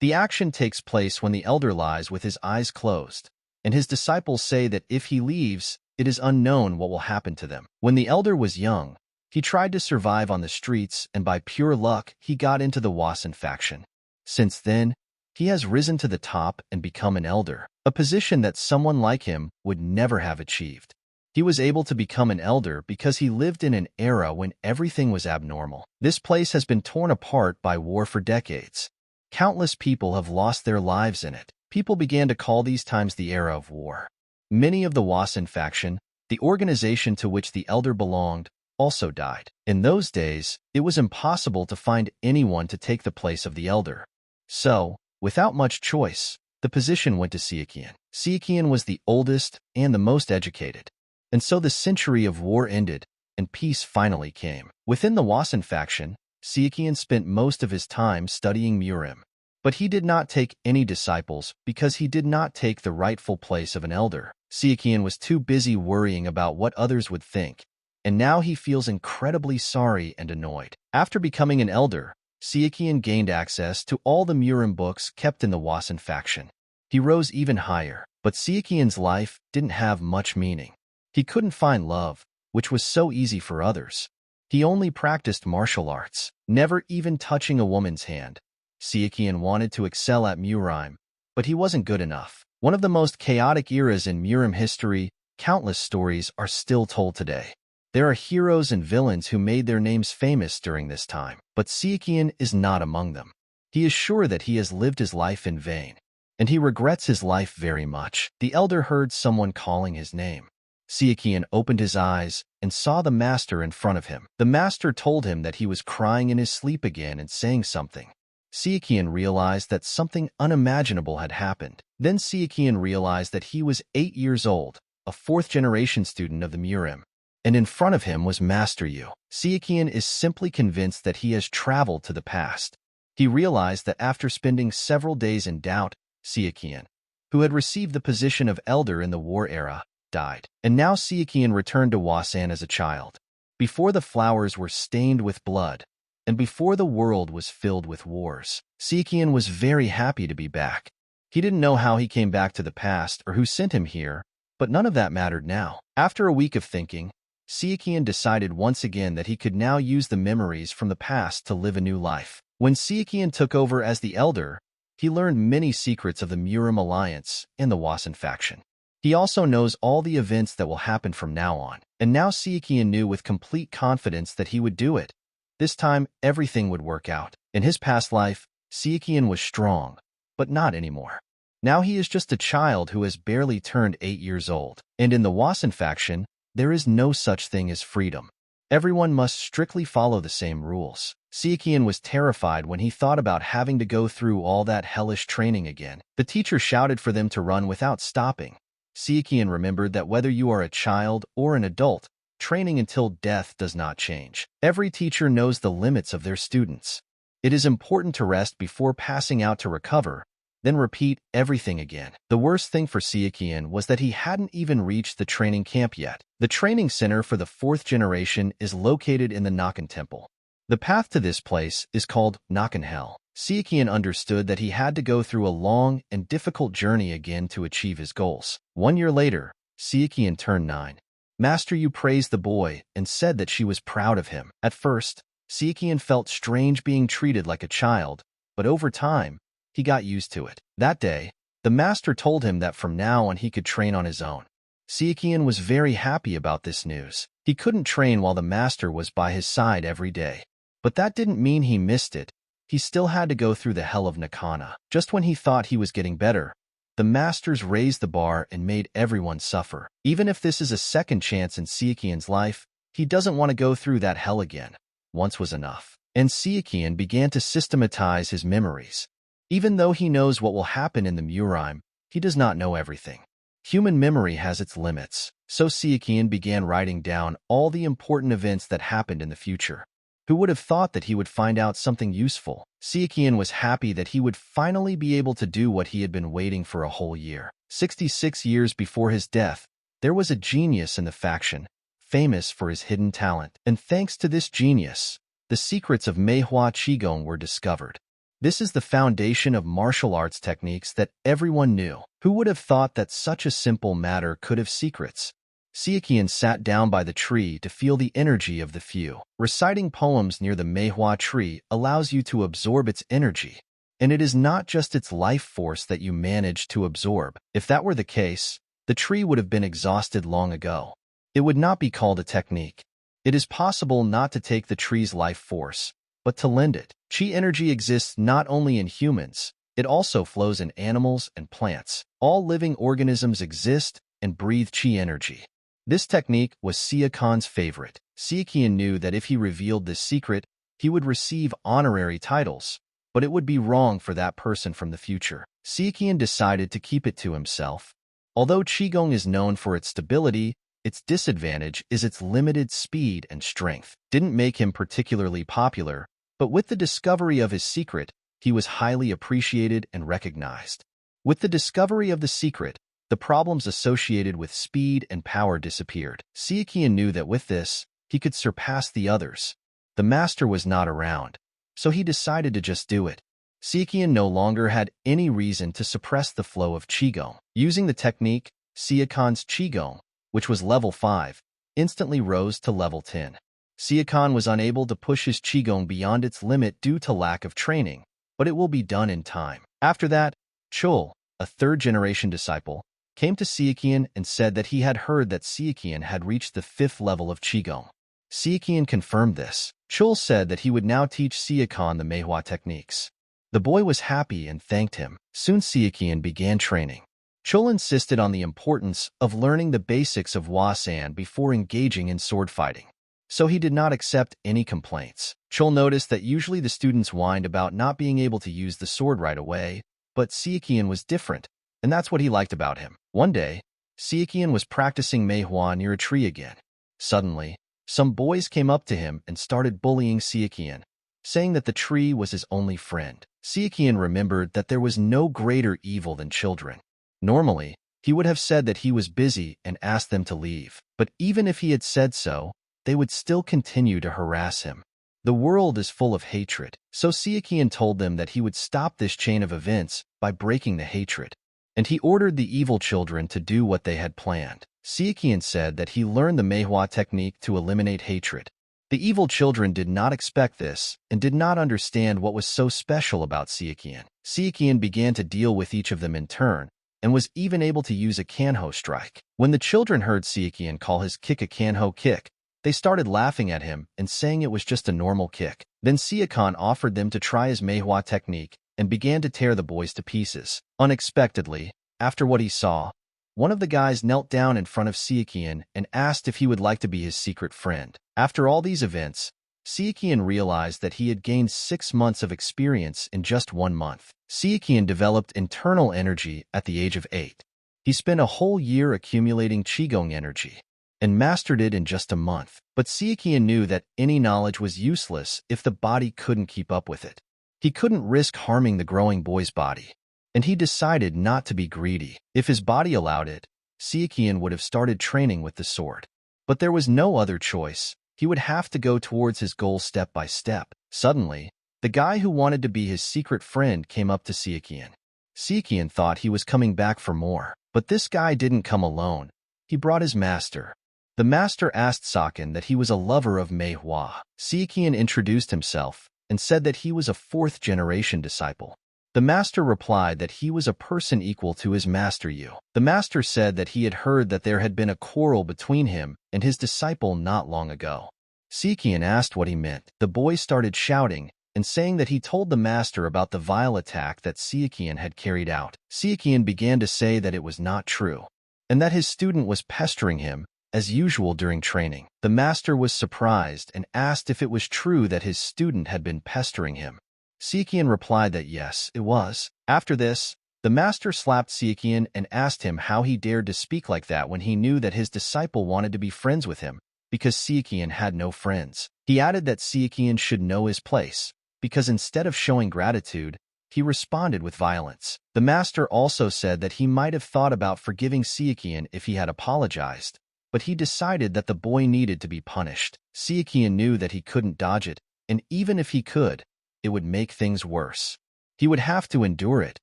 The action takes place when the elder lies with his eyes closed, and his disciples say that if he leaves, it is unknown what will happen to them. When the elder was young, he tried to survive on the streets, and by pure luck, he got into the Wasan faction. Since then, he has risen to the top and become an elder, a position that someone like him would never have achieved. He was able to become an elder because he lived in an era when everything was abnormal. This place has been torn apart by war for decades. Countless people have lost their lives in it. People began to call these times the era of war. Many of the Wasan faction, the organization to which the elder belonged, also died. In those days, it was impossible to find anyone to take the place of the elder. So, without much choice, the position went to Sichuan. Sichuan was the oldest and the most educated. And so the century of war ended, and peace finally came. Within the Wasan faction, Sichuan spent most of his time studying MURIM. But he did not take any disciples because he did not take the rightful place of an elder. Sichuan was too busy worrying about what others would think, and now he feels incredibly sorry and annoyed. After becoming an elder, Sichuan gained access to all the MURIM books kept in the Wasan faction. He rose even higher, but Sichuan's life didn't have much meaning. He couldn't find love, which was so easy for others. He only practiced martial arts, never even touching a woman's hand. Sichuan wanted to excel at MURIM, but he wasn't good enough. One of the most chaotic eras in MURIM history, countless stories are still told today. There are heroes and villains who made their names famous during this time, but Sichuan is not among them. He is sure that he has lived his life in vain, and he regrets his life very much. The elder heard someone calling his name. Sichuan opened his eyes and saw the master in front of him. The master told him that he was crying in his sleep again and saying something. Sichuan realized that something unimaginable had happened. Then Sichuan realized that he was 8 years old, a fourth-generation student of the MURIM, and in front of him was Master Yu. Sichuan is simply convinced that he has traveled to the past. He realized that after spending several days in doubt, Sichuan, who had received the position of elder in the war era, died. And now Sichuan returned to Wasan as a child, before the flowers were stained with blood, and before the world was filled with wars. Sichuan was very happy to be back. He didn't know how he came back to the past or who sent him here, but none of that mattered now. After a week of thinking, Sichuan decided once again that he could now use the memories from the past to live a new life. When Sichuan took over as the elder, he learned many secrets of the MURIM alliance and the Wasan faction. He also knows all the events that will happen from now on. And now Sichuan knew with complete confidence that he would do it. This time, everything would work out. In his past life, Sichuan was strong, but not anymore. Now he is just a child who has barely turned 8 years old. And in the Wasan faction, there is no such thing as freedom. Everyone must strictly follow the same rules. Sichuan was terrified when he thought about having to go through all that hellish training again. The teacher shouted for them to run without stopping. Sichuan remembered that whether you are a child or an adult, training until death does not change. Every teacher knows the limits of their students. It is important to rest before passing out to recover, then repeat everything again. The worst thing for Sichuan was that he hadn't even reached the training camp yet. The training center for the fourth generation is located in the Nakan Temple. The path to this place is called Nakan Hell. Sichuan understood that he had to go through a long and difficult journey again to achieve his goals. 1 year later, Sichuan turned 9. Master Yu praised the boy and said that she was proud of him. At first, Sichuan felt strange being treated like a child, but over time, he got used to it. That day, the master told him that from now on he could train on his own. Sichuan was very happy about this news. He couldn't train while the master was by his side every day. But that didn't mean he missed it. He still had to go through the hell of Nakana. Just when he thought he was getting better, the masters raised the bar and made everyone suffer. Even if this is a second chance in Sichuan's life, he doesn't want to go through that hell again. Once was enough. And Sichuan began to systematize his memories. Even though he knows what will happen in the MURIM, he does not know everything. Human memory has its limits, so Sichuan began writing down all the important events that happened in the future. Who would have thought that he would find out something useful? Sichuan was happy that he would finally be able to do what he had been waiting for a whole year. 66 years before his death, there was a genius in the faction, famous for his hidden talent. And thanks to this genius, the secrets of Manhwa Qigong were discovered. This is the foundation of martial arts techniques that everyone knew. Who would have thought that such a simple matter could have secrets? Sichuan sat down by the tree to feel the energy of the few. Reciting poems near the Manhwa tree allows you to absorb its energy, and it is not just its life force that you manage to absorb. If that were the case, the tree would have been exhausted long ago. It would not be called a technique. It is possible not to take the tree's life force, but to lend it. Qi energy exists not only in humans, it also flows in animals and plants. All living organisms exist and breathe qi energy. This technique was Sichuan's favorite. Sichuan knew that if he revealed this secret, he would receive honorary titles, but it would be wrong for that person from the future. Sichuan decided to keep it to himself. Although Qigong is known for its stability, its disadvantage is its limited speed and strength. Didn't make him particularly popular, but with the discovery of his secret, he was highly appreciated and recognized. With the discovery of the secret, the problems associated with speed and power disappeared. Sichuan knew that with this, he could surpass the others. The master was not around, so he decided to just do it. Sichuan no longer had any reason to suppress the flow of Qigong. Using the technique, Sichuan's Qigong, which was level 5, instantly rose to level 10. Sichuan was unable to push his Qigong beyond its limit due to lack of training, but it will be done in time. After that, Chul, a third-generation disciple, came to Sichuan and said that he had heard that Sichuan had reached the 5th level of Qigong. Sichuan confirmed this. Chul said that he would now teach Sichuan the Manhwa techniques. The boy was happy and thanked him. Soon Sichuan began training. Chul insisted on the importance of learning the basics of Wasan before engaging in sword fighting, so he did not accept any complaints. Chul noticed that usually the students whined about not being able to use the sword right away, but Sichuan was different, and that's what he liked about him. One day, Sichuan was practicing Manhwa near a tree again. Suddenly, some boys came up to him and started bullying Sichuan, saying that the tree was his only friend. Sichuan remembered that there was no greater evil than children. Normally, he would have said that he was busy and asked them to leave, but even if he had said so, they would still continue to harass him. The world is full of hatred, so Sichuan told them that he would stop this chain of events by breaking the hatred, and he ordered the evil children to do what they had planned. Sichuan said that he learned the Manhwa technique to eliminate hatred. The evil children did not expect this and did not understand what was so special about Sichuan. Sichuan began to deal with each of them in turn, and was even able to use a Kanho strike. When the children heard Sichuan call his kick a Kanho kick, they started laughing at him and saying it was just a normal kick. Then Sichuan offered them to try his Manhwa technique and began to tear the boys to pieces. Unexpectedly, after what he saw, one of the guys knelt down in front of Sichuan and asked if he would like to be his secret friend. After all these events, Sichuan realized that he had gained 6 months of experience in just 1 month. Sichuan developed internal energy at the age of 8. He spent a whole year accumulating Qigong energy and mastered it in just a month. But Sichuan knew that any knowledge was useless if the body couldn't keep up with it. He couldn't risk harming the growing boy's body, and he decided not to be greedy. If his body allowed it, Sichuan would have started training with the sword. But there was no other choice. He would have to go towards his goal step by step. Suddenly, the guy who wanted to be his secret friend came up to Sichuan. Sichuan thought he was coming back for more, but this guy didn't come alone. He brought his master. The master asked Sichuan that he was a lover of Manhwa. Sichuan introduced himself and said that he was a 4th-generation disciple. The master replied that he was a person equal to his master Yu. The master said that he had heard that there had been a quarrel between him and his disciple not long ago. Sichuan asked what he meant. The boy started shouting and saying that he told the master about the vile attack that Sichuan had carried out. Sichuan began to say that it was not true, and that his student was pestering him, as usual during training. The master was surprised and asked if it was true that his student had been pestering him. Sichuan replied that yes, it was. After this, the master slapped Sichuan and asked him how he dared to speak like that when he knew that his disciple wanted to be friends with him, because Sichuan had no friends. He added that Sichuan should know his place, because instead of showing gratitude, he responded with violence. The master also said that he might have thought about forgiving Sichuan if he had apologized, but he decided that the boy needed to be punished. Sichuan knew that he couldn't dodge it, and even if he could, it would make things worse. He would have to endure it.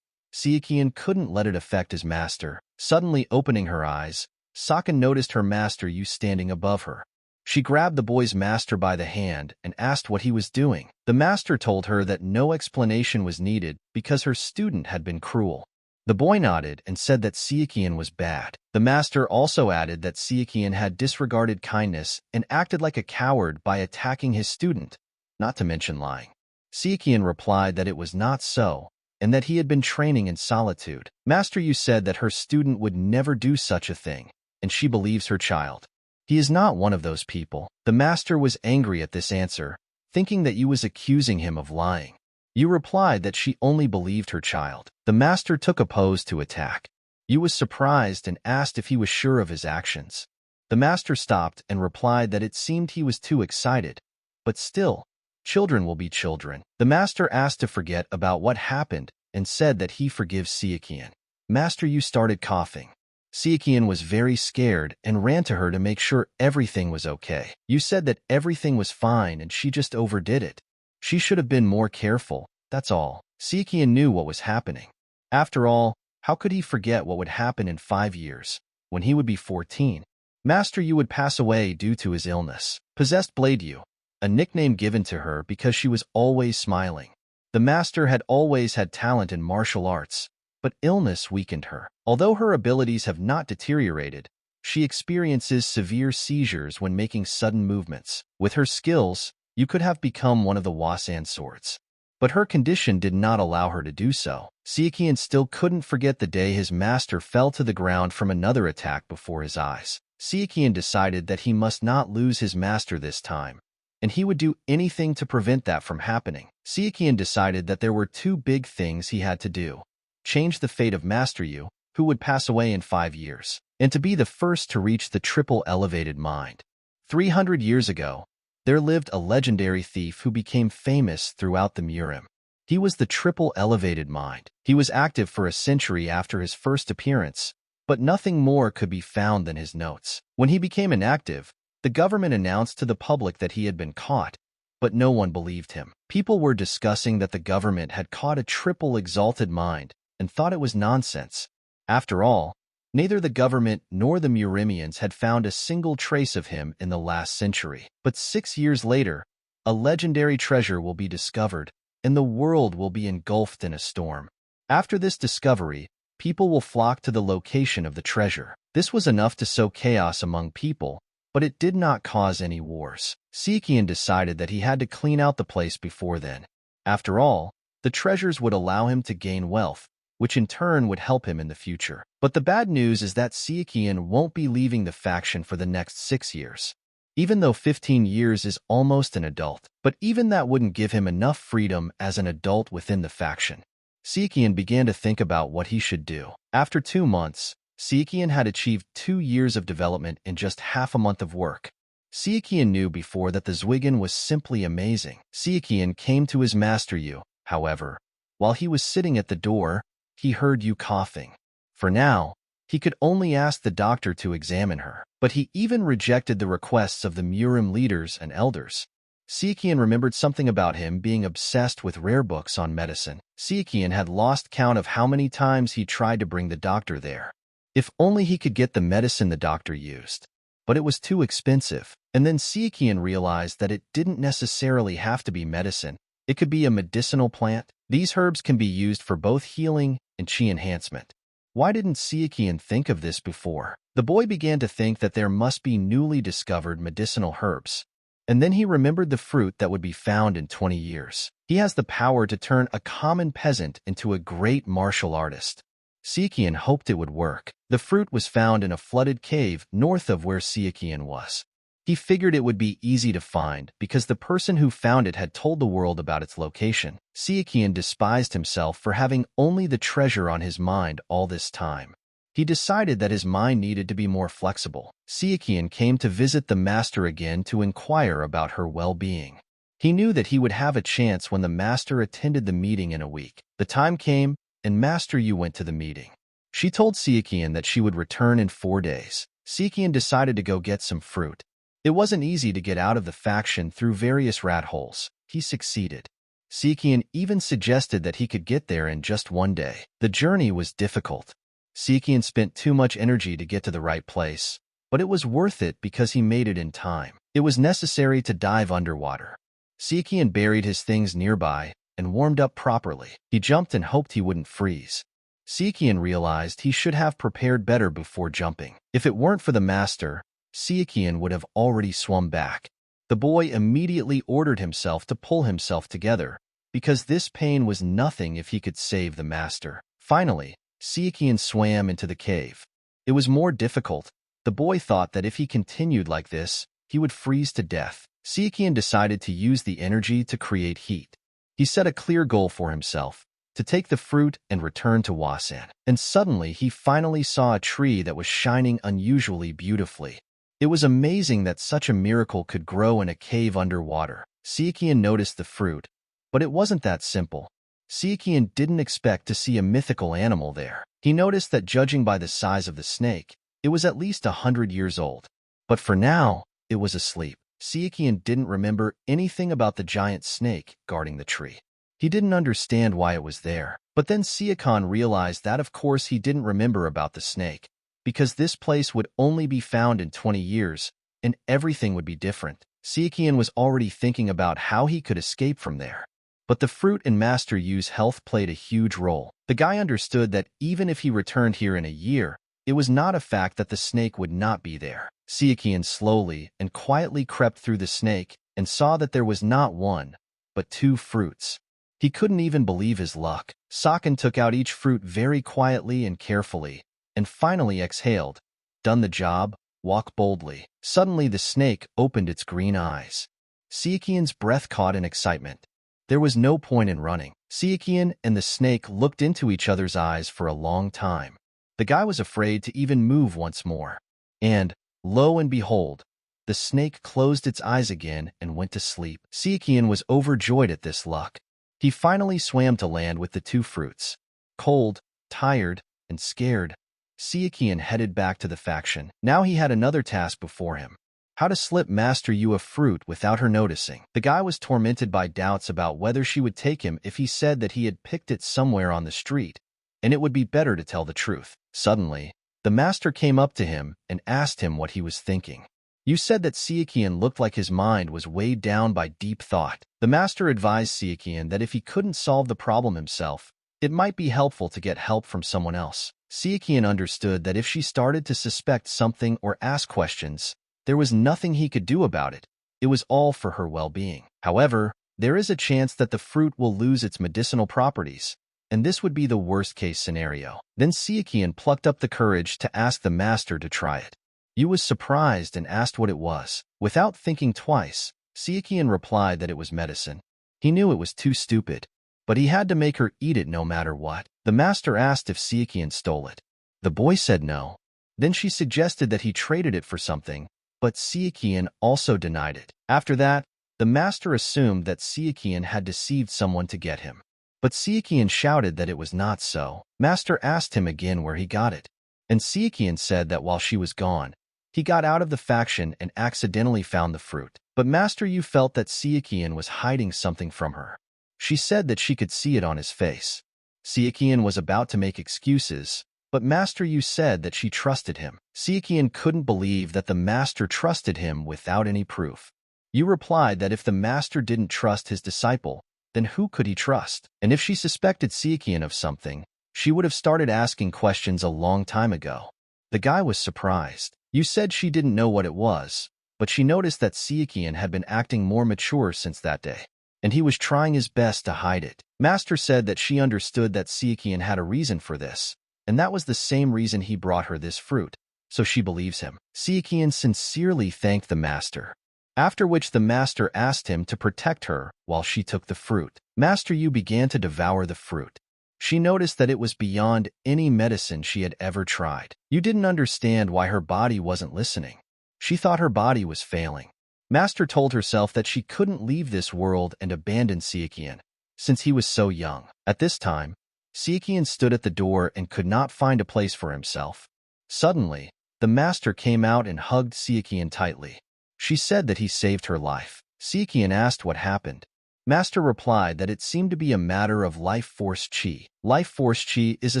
Sichuan couldn't let it affect his master. Suddenly opening her eyes, Sakan noticed her master Yu standing above her. She grabbed the boy's master by the hand and asked what he was doing. The master told her that no explanation was needed because her student had been cruel. The boy nodded and said that Sichuan was bad. The master also added that Sichuan had disregarded kindness and acted like a coward by attacking his student, not to mention lying. Sichuan replied that it was not so, and that he had been training in solitude. Master Yu said that her student would never do such a thing, and she believes her child. He is not one of those people. The master was angry at this answer, thinking that Yu was accusing him of lying. Yu replied that she only believed her child. The master took a pose to attack. Yu was surprised and asked if he was sure of his actions. The master stopped and replied that it seemed he was too excited, but still, children will be children. The master asked to forget about what happened and said that he forgives Sichuan. Master Yu started coughing. Sichuan was very scared and ran to her to make sure everything was okay. Yu said that everything was fine and she just overdid it. She should have been more careful, that's all. Sichuan knew what was happening. After all, how could he forget what would happen in 5 years, when he would be 14? Master Yu would pass away due to his illness. Possessed Blade Yu, a nickname given to her because she was always smiling. The master had always had talent in martial arts, but illness weakened her. Although her abilities have not deteriorated, she experiences severe seizures when making sudden movements. With her skills, Yu could have become one of the Wasan swords. But her condition did not allow her to do so. Sichuan still couldn't forget the day his master fell to the ground from another attack before his eyes. Sichuan decided that he must not lose his master this time, and he would do anything to prevent that from happening. Sichuan decided that there were 2 big things he had to do: change the fate of Master Yu, who would pass away in 5 years, and to be the first to reach the triple elevated mind. 300 years ago, there lived a legendary thief who became famous throughout the MURIM. He was the triple elevated mind. He was active for a century after his first appearance, but nothing more could be found than his notes. When he became inactive, the government announced to the public that he had been caught, but no one believed him. People were discussing that the government had caught a triple exalted mind and thought it was nonsense. After all, neither the government nor the Murimians had found a single trace of him in the last century. But 6 years later, a legendary treasure will be discovered, and the world will be engulfed in a storm. After this discovery, people will flock to the location of the treasure. This was enough to sow chaos among people, but it did not cause any wars. Sichuan decided that he had to clean out the place before then. After all, the treasures would allow him to gain wealth, which in turn would help him in the future. But the bad news is that Sichuan won't be leaving the faction for the next 6 years. Even though 15 years is almost an adult, but even that wouldn't give him enough freedom as an adult within the faction. Sichuan began to think about what he should do. After 2 months, Sichuan had achieved 2 years of development in just half a month of work. Sichuan knew before that the Zwigan was simply amazing. Sichuan came to his master Yu, however. While he was sitting at the door, he heard Yu coughing. For now, he could only ask the doctor to examine her, but he even rejected the requests of the MURIM leaders and elders. Sichuan remembered something about him being obsessed with rare books on medicine. Sichuan had lost count of how many times he tried to bring the doctor there. If only he could get the medicine the doctor used. But it was too expensive. And then Sichuan realized that it didn't necessarily have to be medicine. It could be a medicinal plant. These herbs can be used for both healing and chi enhancement. Why didn't Sichuan think of this before? The boy began to think that there must be newly discovered medicinal herbs. And then he remembered the fruit that would be found in 20 years. He has the power to turn a common peasant into a great martial artist. Sichuan hoped it would work. The fruit was found in a flooded cave north of where Sichuan was. He figured it would be easy to find because the person who found it had told the world about its location. Sichuan despised himself for having only the treasure on his mind all this time. He decided that his mind needed to be more flexible. Sichuan came to visit the master again to inquire about her well-being. He knew that he would have a chance when the master attended the meeting in a week. The time came, and Master Yu went to the meeting. She told Sichuan that she would return in 4 days. Sichuan decided to go get some fruit. It wasn't easy to get out of the faction through various rat holes. He succeeded. Sichuan even suggested that he could get there in just one day. The journey was difficult. Sichuan spent too much energy to get to the right place, but it was worth it because he made it in time. It was necessary to dive underwater. Sichuan buried his things nearby and warmed up properly. He jumped and hoped he wouldn't freeze. Sichuan realized he should have prepared better before jumping. If it weren't for the master, Sichuan would have already swum back. The boy immediately ordered himself to pull himself together, because this pain was nothing if he could save the master. Finally, Sichuan swam into the cave. It was more difficult. The boy thought that if he continued like this, he would freeze to death. Sichuan decided to use the energy to create heat. He set a clear goal for himself, to take the fruit and return to Wasan. And suddenly he finally saw a tree that was shining unusually beautifully. It was amazing that such a miracle could grow in a cave underwater. Sichuan noticed the fruit, but it wasn't that simple. Sichuan didn't expect to see a mythical animal there. He noticed that judging by the size of the snake, it was at least 100 years old. But for now, it was asleep. Sichuan didn't remember anything about the giant snake guarding the tree. He didn't understand why it was there. But then Sichuan realized that of course he didn't remember about the snake, because this place would only be found in 20 years, and everything would be different. Sichuan was already thinking about how he could escape from there. But the fruit and Master Yu's health played a huge role. The guy understood that even if he returned here in a year, it was not a fact that the snake would not be there. Sichuan slowly and quietly crept through the snake and saw that there was not one, but 2 fruits. He couldn't even believe his luck. Sichuan took out each fruit very quietly and carefully, and finally exhaled. Done the job, walk boldly. Suddenly the snake opened its green eyes. Sichuan's breath caught in excitement. There was no point in running. Sichuan and the snake looked into each other's eyes for a long time. The guy was afraid to even move once more. And, lo and behold, the snake closed its eyes again and went to sleep. Sichuan was overjoyed at this luck. He finally swam to land with the 2 fruits. Cold, tired, and scared, Sichuan headed back to the faction. Now he had another task before him. How to slip Master Yu a fruit without her noticing. The guy was tormented by doubts about whether she would take him if he said that he had picked it somewhere on the street, and it would be better to tell the truth. Suddenly, the master came up to him and asked him what he was thinking. You said that Sichuan looked like his mind was weighed down by deep thought. The master advised Sichuan that if he couldn't solve the problem himself, it might be helpful to get help from someone else. Sichuan understood that if she started to suspect something or ask questions, there was nothing he could do about it. It was all for her well-being. However, there is a chance that the fruit will lose its medicinal properties, and this would be the worst-case scenario. Then Sichuan plucked up the courage to ask the master to try it. Yu was surprised and asked what it was. Without thinking twice, Sichuan replied that it was medicine. He knew it was too stupid, but he had to make her eat it no matter what. The master asked if Sichuan stole it. The boy said no. Then she suggested that he traded it for something, but Sichuan also denied it. After that, the master assumed that Sichuan had deceived someone to get him. But Sichuan shouted that it was not so. Master asked him again where he got it, and Sichuan said that while she was gone, he got out of the faction and accidentally found the fruit. But Master Yu felt that Sichuan was hiding something from her. She said that she could see it on his face. Sichuan was about to make excuses, but Master Yu said that she trusted him. Sichuan couldn't believe that the master trusted him without any proof. Yu replied that if the master didn't trust his disciple, then who could he trust? And if she suspected Sichuan of something, she would have started asking questions a long time ago. The guy was surprised. Yu said she didn't know what it was, but she noticed that Sichuan had been acting more mature since that day, and he was trying his best to hide it. Master said that she understood that Sichuan had a reason for this, and that was the same reason he brought her this fruit, so she believes him. Sichuan sincerely thanked the master, after which the master asked him to protect her while she took the fruit. Master Yu began to devour the fruit. She noticed that it was beyond any medicine she had ever tried. Yu didn't understand why her body wasn't listening. She thought her body was failing. Master told herself that she couldn't leave this world and abandon Sichuan, since he was so young. At this time, Sichuan stood at the door and could not find a place for himself. Suddenly, the master came out and hugged Sichuan tightly. She said that he saved her life. Sichuan asked what happened. Master replied that it seemed to be a matter of life force chi. Life force chi is a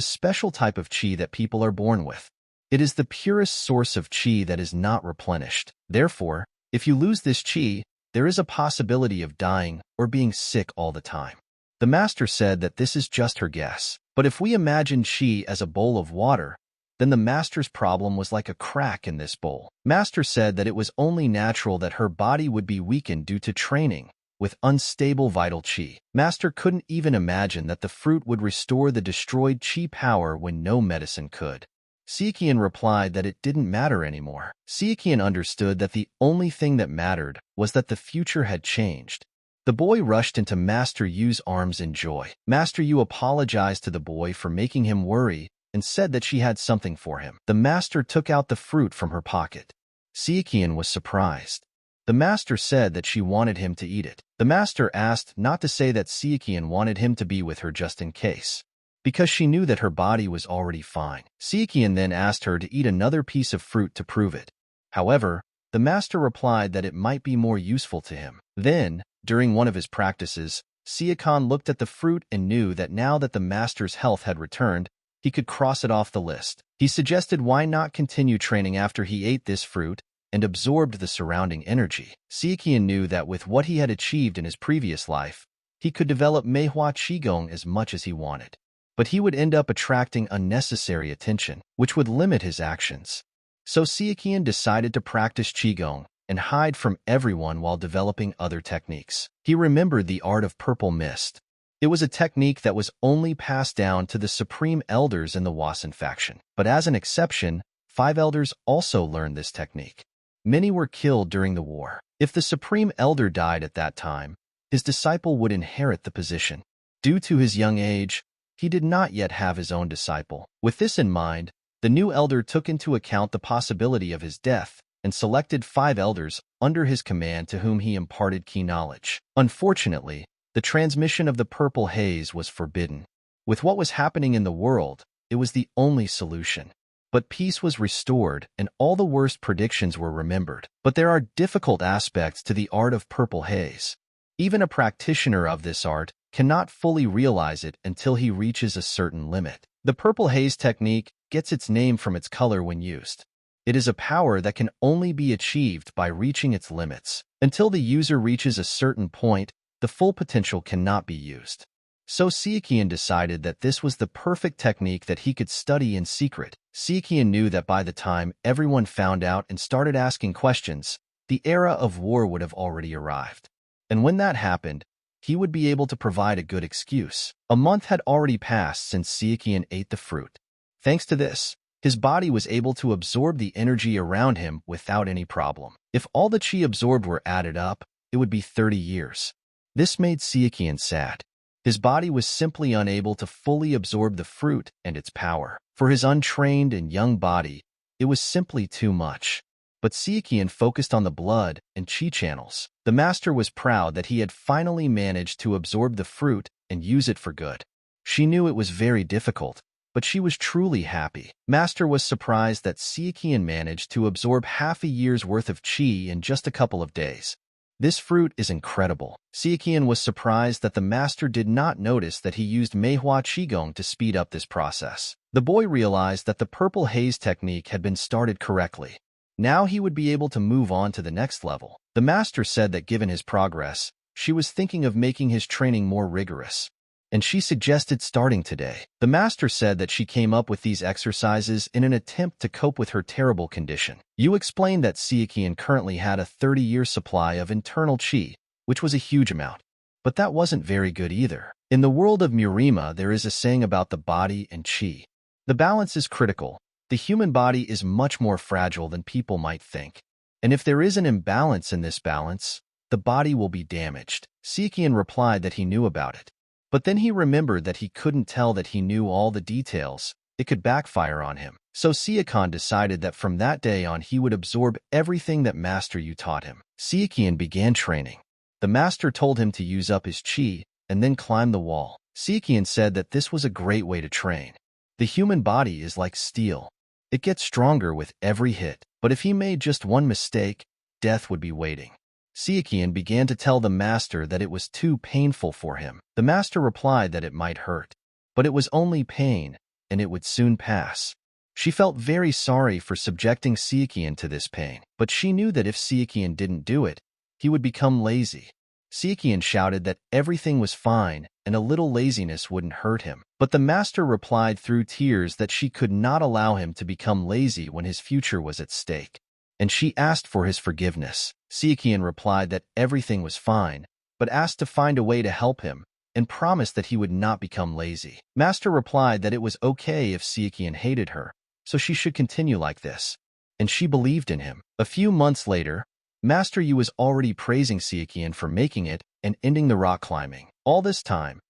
special type of chi that people are born with. It is the purest source of chi that is not replenished. Therefore, if you lose this chi, there is a possibility of dying or being sick all the time. The master said that this is just her guess. But if we imagine chi as a bowl of water, then the master's problem was like a crack in this bowl. Master said that it was only natural that her body would be weakened due to training with unstable vital chi. Master couldn't even imagine that the fruit would restore the destroyed chi power when no medicine could. Sichuan replied that it didn't matter anymore. Sichuan understood that the only thing that mattered was that the future had changed. The boy rushed into Master Yu's arms in joy. Master Yu apologized to the boy for making him worry and said that she had something for him. The master took out the fruit from her pocket. Sichuan was surprised. The master said that she wanted him to eat it. The master asked not to say that Sichuan wanted him to be with her just in case, because she knew that her body was already fine. Sichuan then asked her to eat another piece of fruit to prove it. However, the master replied that it might be more useful to him. Then, during one of his practices, Sichuan looked at the fruit and knew that now that the master's health had returned, he could cross it off the list. He suggested why not continue training after he ate this fruit and absorbed the surrounding energy. Sichuan knew that with what he had achieved in his previous life, he could develop Manhwa Qigong as much as he wanted. But he would end up attracting unnecessary attention, which would limit his actions. So Sichuan decided to practice Qigong and hide from everyone while developing other techniques. He remembered the art of purple mist. It was a technique that was only passed down to the supreme elders in the Wasan faction. But as an exception, 5 elders also learned this technique. Many were killed during the war. If the supreme elder died at that time, his disciple would inherit the position. Due to his young age, he did not yet have his own disciple. With this in mind, the new elder took into account the possibility of his death and selected 5 elders under his command to whom he imparted key knowledge. Unfortunately, the transmission of the purple haze was forbidden. With what was happening in the world, it was the only solution. But peace was restored and all the worst predictions were remembered. But there are difficult aspects to the art of purple haze. Even a practitioner of this art cannot fully realize it until he reaches a certain limit. The purple haze technique gets its name from its color when used. It is a power that can only be achieved by reaching its limits. Until the user reaches a certain point, the full potential cannot be used. So Sichuan decided that this was the perfect technique that he could study in secret. Sichuan knew that by the time everyone found out and started asking questions, the era of war would have already arrived. And when that happened, he would be able to provide a good excuse. A month had already passed since Sichuan ate the fruit. Thanks to this, his body was able to absorb the energy around him without any problem. If all the chi absorbed were added up, it would be 30 years. This made Sichuan sad. His body was simply unable to fully absorb the fruit and its power. For his untrained and young body, it was simply too much. But Sichuan focused on the blood and chi channels. The master was proud that he had finally managed to absorb the fruit and use it for good. She knew it was very difficult, but she was truly happy. Master was surprised that Sichuan managed to absorb half a year's worth of chi in just a couple of days. This fruit is incredible. Sichuan was surprised that the master did not notice that he used Manhwa Qigong to speed up this process. The boy realized that the purple haze technique had been started correctly. Now he would be able to move on to the next level. The master said that given his progress, she was thinking of making his training more rigorous, and she suggested starting today. The master said that she came up with these exercises in an attempt to cope with her terrible condition. You explained that Sichuan currently had a 30-year supply of internal chi, which was a huge amount. But that wasn't very good either. In the world of MURIM, there is a saying about the body and chi. The balance is critical. The human body is much more fragile than people might think. And if there is an imbalance in this balance, the body will be damaged. Sichuan replied that he knew about it. But then he remembered that he couldn't tell that he knew all the details. It could backfire on him. So Sichuan decided that from that day on he would absorb everything that Master Yu taught him. Sichuan began training. The master told him to use up his chi and then climb the wall. Sichuan said that this was a great way to train. The human body is like steel. It gets stronger with every hit, but if he made just one mistake, death would be waiting. Sichuan began to tell the master that it was too painful for him. The master replied that it might hurt, but it was only pain, and it would soon pass. She felt very sorry for subjecting Sichuan to this pain, but she knew that if Sichuan didn't do it, he would become lazy. Sichuan shouted that everything was fine and a little laziness wouldn't hurt him. But the master replied through tears that she could not allow him to become lazy when his future was at stake. And she asked for his forgiveness. Sichuan replied that everything was fine, but asked to find a way to help him, and promised that he would not become lazy. Master replied that it was okay if Sichuan hated her, so she should continue like this. And she believed in him. A few months later, Master Yu was already praising Sichuan for making it and ending the rock climbing. All this time,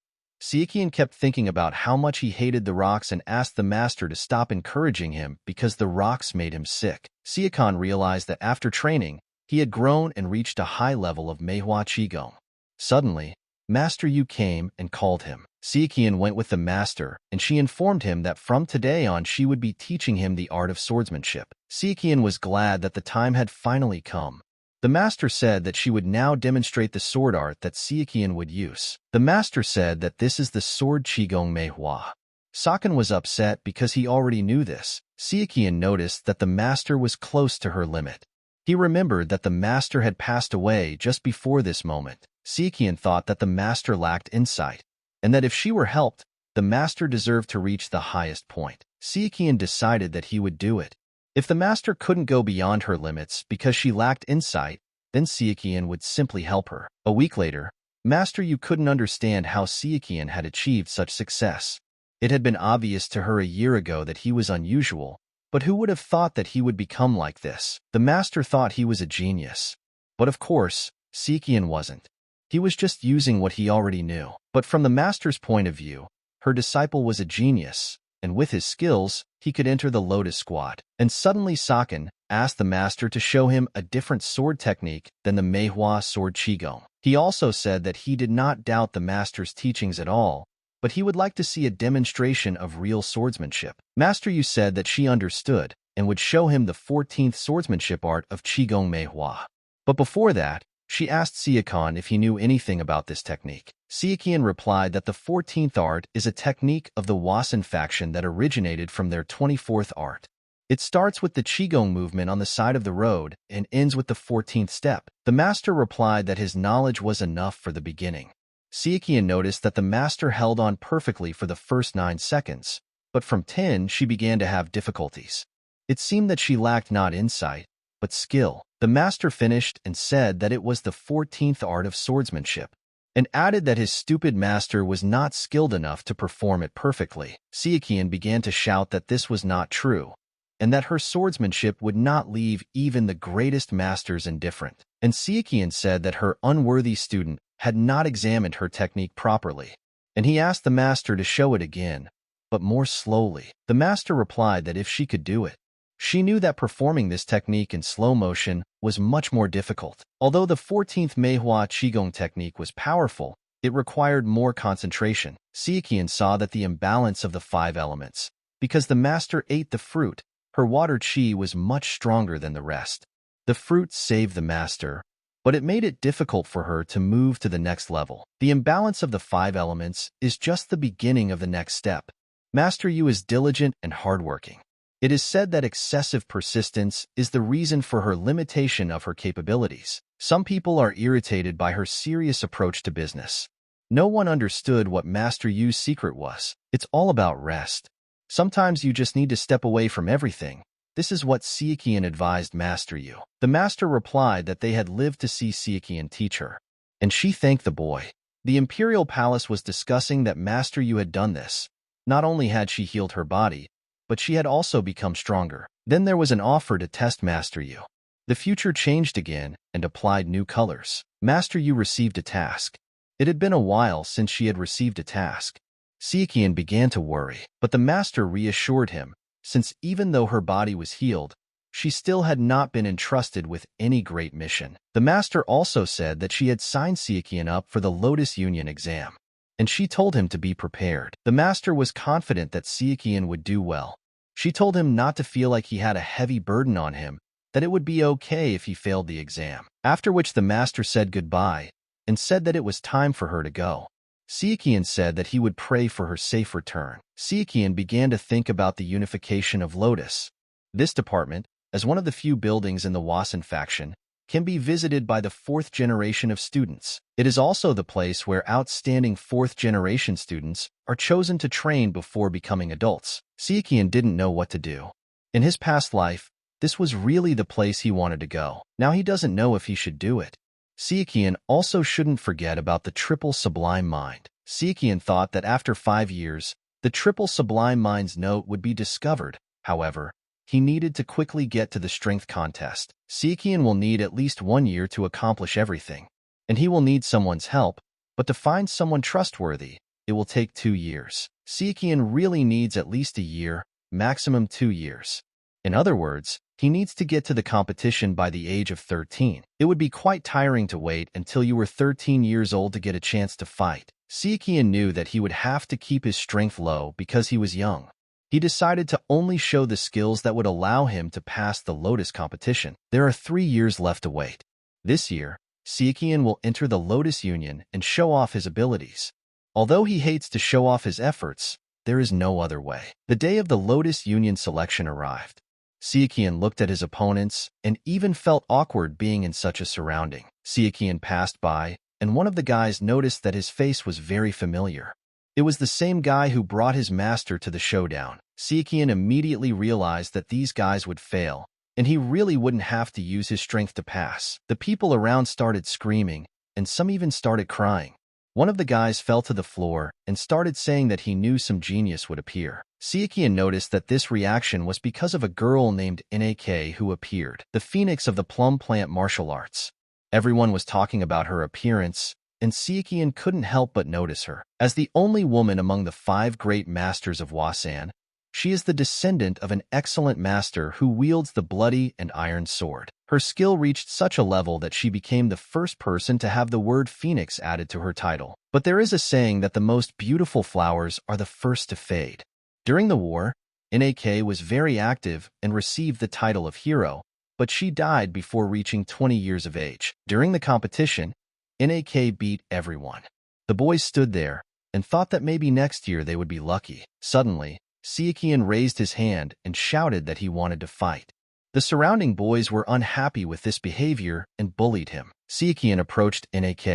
Sichuan kept thinking about how much he hated the rocks and asked the master to stop encouraging him because the rocks made him sick. Sichuan realized that after training, he had grown and reached a high level of Manhwa Qigong. Suddenly, Master Yu came and called him. Sichuan went with the master, and she informed him that from today on she would be teaching him the art of swordsmanship. Sichuan was glad that the time had finally come. The master said that she would now demonstrate the sword art that Sichuan would use. The master said that this is the sword Qigong Manhwa. Sichuan was upset because he already knew this. Sichuan noticed that the master was close to her limit. He remembered that the master had passed away just before this moment. Sichuan thought that the master lacked insight, and that if she were helped, the master deserved to reach the highest point. Sichuan decided that he would do it. If the master couldn't go beyond her limits because she lacked insight, then Sichuan would simply help her. A week later, Master Yu couldn't understand how Sichuan had achieved such success. It had been obvious to her a year ago that he was unusual, but who would have thought that he would become like this? The master thought he was a genius. But of course, Sichuan wasn't. He was just using what he already knew. But from the master's point of view, her disciple was a genius, and with his skills, he could enter the Lotus Squad. And suddenly Sichuan asked the master to show him a different sword technique than the Manhwa sword Qigong. He also said that he did not doubt the master's teachings at all, but he would like to see a demonstration of real swordsmanship. Master Yu said that she understood and would show him the 14th swordsmanship art of Qigong Manhwa. But before that, she asked Sichuan if he knew anything about this technique. Sichuan replied that the 14th art is a technique of the Wasan faction that originated from their 24th art. It starts with the Qigong movement on the side of the road and ends with the 14th step. The master replied that his knowledge was enough for the beginning. Sichuan noticed that the master held on perfectly for the first 9 seconds, but from 10 she began to have difficulties. It seemed that she lacked not insight, but skill. The master finished and said that it was the 14th art of swordsmanship, and added that his stupid master was not skilled enough to perform it perfectly. Sichuan began to shout that this was not true, and that her swordsmanship would not leave even the greatest masters indifferent. And Sichuan said that her unworthy student had not examined her technique properly, and he asked the master to show it again, but more slowly. The master replied that if she could do it, she knew that performing this technique in slow motion was much more difficult. Although the 14th Manhwa Qigong technique was powerful, it required more concentration. Sichuan saw that the imbalance of the 5 elements. Because the master ate the fruit, her water qi was much stronger than the rest. The fruit saved the master, but it made it difficult for her to move to the next level. The imbalance of the 5 elements is just the beginning of the next step. Master Yu is diligent and hardworking. It is said that excessive persistence is the reason for her limitation of her capabilities. Some people are irritated by her serious approach to business. No one understood what Master Yu's secret was. It's all about rest. Sometimes you just need to step away from everything. This is what Sichuan advised Master Yu. The master replied that they had lived to see Sichuan teach her, and she thanked the boy. The imperial palace was discussing that Master Yu had done this. Not only had she healed her body, but she had also become stronger. Then there was an offer to test Master Yu. The future changed again and applied new colors. Master Yu received a task. It had been a while since she had received a task. Sichuan began to worry, but the master reassured him, since even though her body was healed, she still had not been entrusted with any great mission. The master also said that she had signed Sichuan up for the Lotus Union exam, and she told him to be prepared. The master was confident that Sichuan would do well. She told him not to feel like he had a heavy burden on him, that it would be okay if he failed the exam. After which the master said goodbye and said that it was time for her to go. Sichuan said that he would pray for her safe return. Sichuan began to think about the unification of Lotus. This department, as one of the few buildings in the Wasan faction, can be visited by the 4th generation of students. It is also the place where outstanding 4th generation students are chosen to train before becoming adults. Sichuan didn't know what to do. In his past life, this was really the place he wanted to go. Now he doesn't know if he should do it. Sichuan also shouldn't forget about the triple sublime mind. Sichuan thought that after 5 years, the triple sublime mind's note would be discovered. However, he needed to quickly get to the strength contest. Sichuan will need at least 1 year to accomplish everything, and he will need someone's help, but to find someone trustworthy, it will take 2 years. Sichuan really needs at least a year, maximum 2 years. In other words, he needs to get to the competition by the age of 13. It would be quite tiring to wait until you were 13 years old to get a chance to fight. Sichuan knew that he would have to keep his strength low because he was young. He decided to only show the skills that would allow him to pass the Lotus competition. There are 3 years left to wait. This year, Sichuan will enter the Lotus Union and show off his abilities. Although he hates to show off his efforts, there is no other way. The day of the Lotus Union selection arrived. Sichuan looked at his opponents and even felt awkward being in such a surrounding. Sichuan passed by, and one of the guys noticed that his face was very familiar. It was the same guy who brought his master to the showdown. Sichuan immediately realized that these guys would fail, and he really wouldn't have to use his strength to pass. The people around started screaming, and some even started crying. One of the guys fell to the floor and started saying that he knew some genius would appear. Sichuan noticed that this reaction was because of a girl named Nak who appeared, the phoenix of the plum plant martial arts. Everyone was talking about her appearance, and Sichuan couldn't help but notice her. As the only woman among the 5 great masters of Wasan, she is the descendant of an excellent master who wields the bloody and iron sword. Her skill reached such a level that she became the first person to have the word phoenix added to her title. But there is a saying that the most beautiful flowers are the first to fade. During the war, Nak was very active and received the title of hero, but she died before reaching 20 years of age. During the competition, Nak beat everyone. The boys stood there and thought that maybe next year they would be lucky. Suddenly, Sichuan raised his hand and shouted that he wanted to fight. The surrounding boys were unhappy with this behavior and bullied him. Sichuan approached Nak,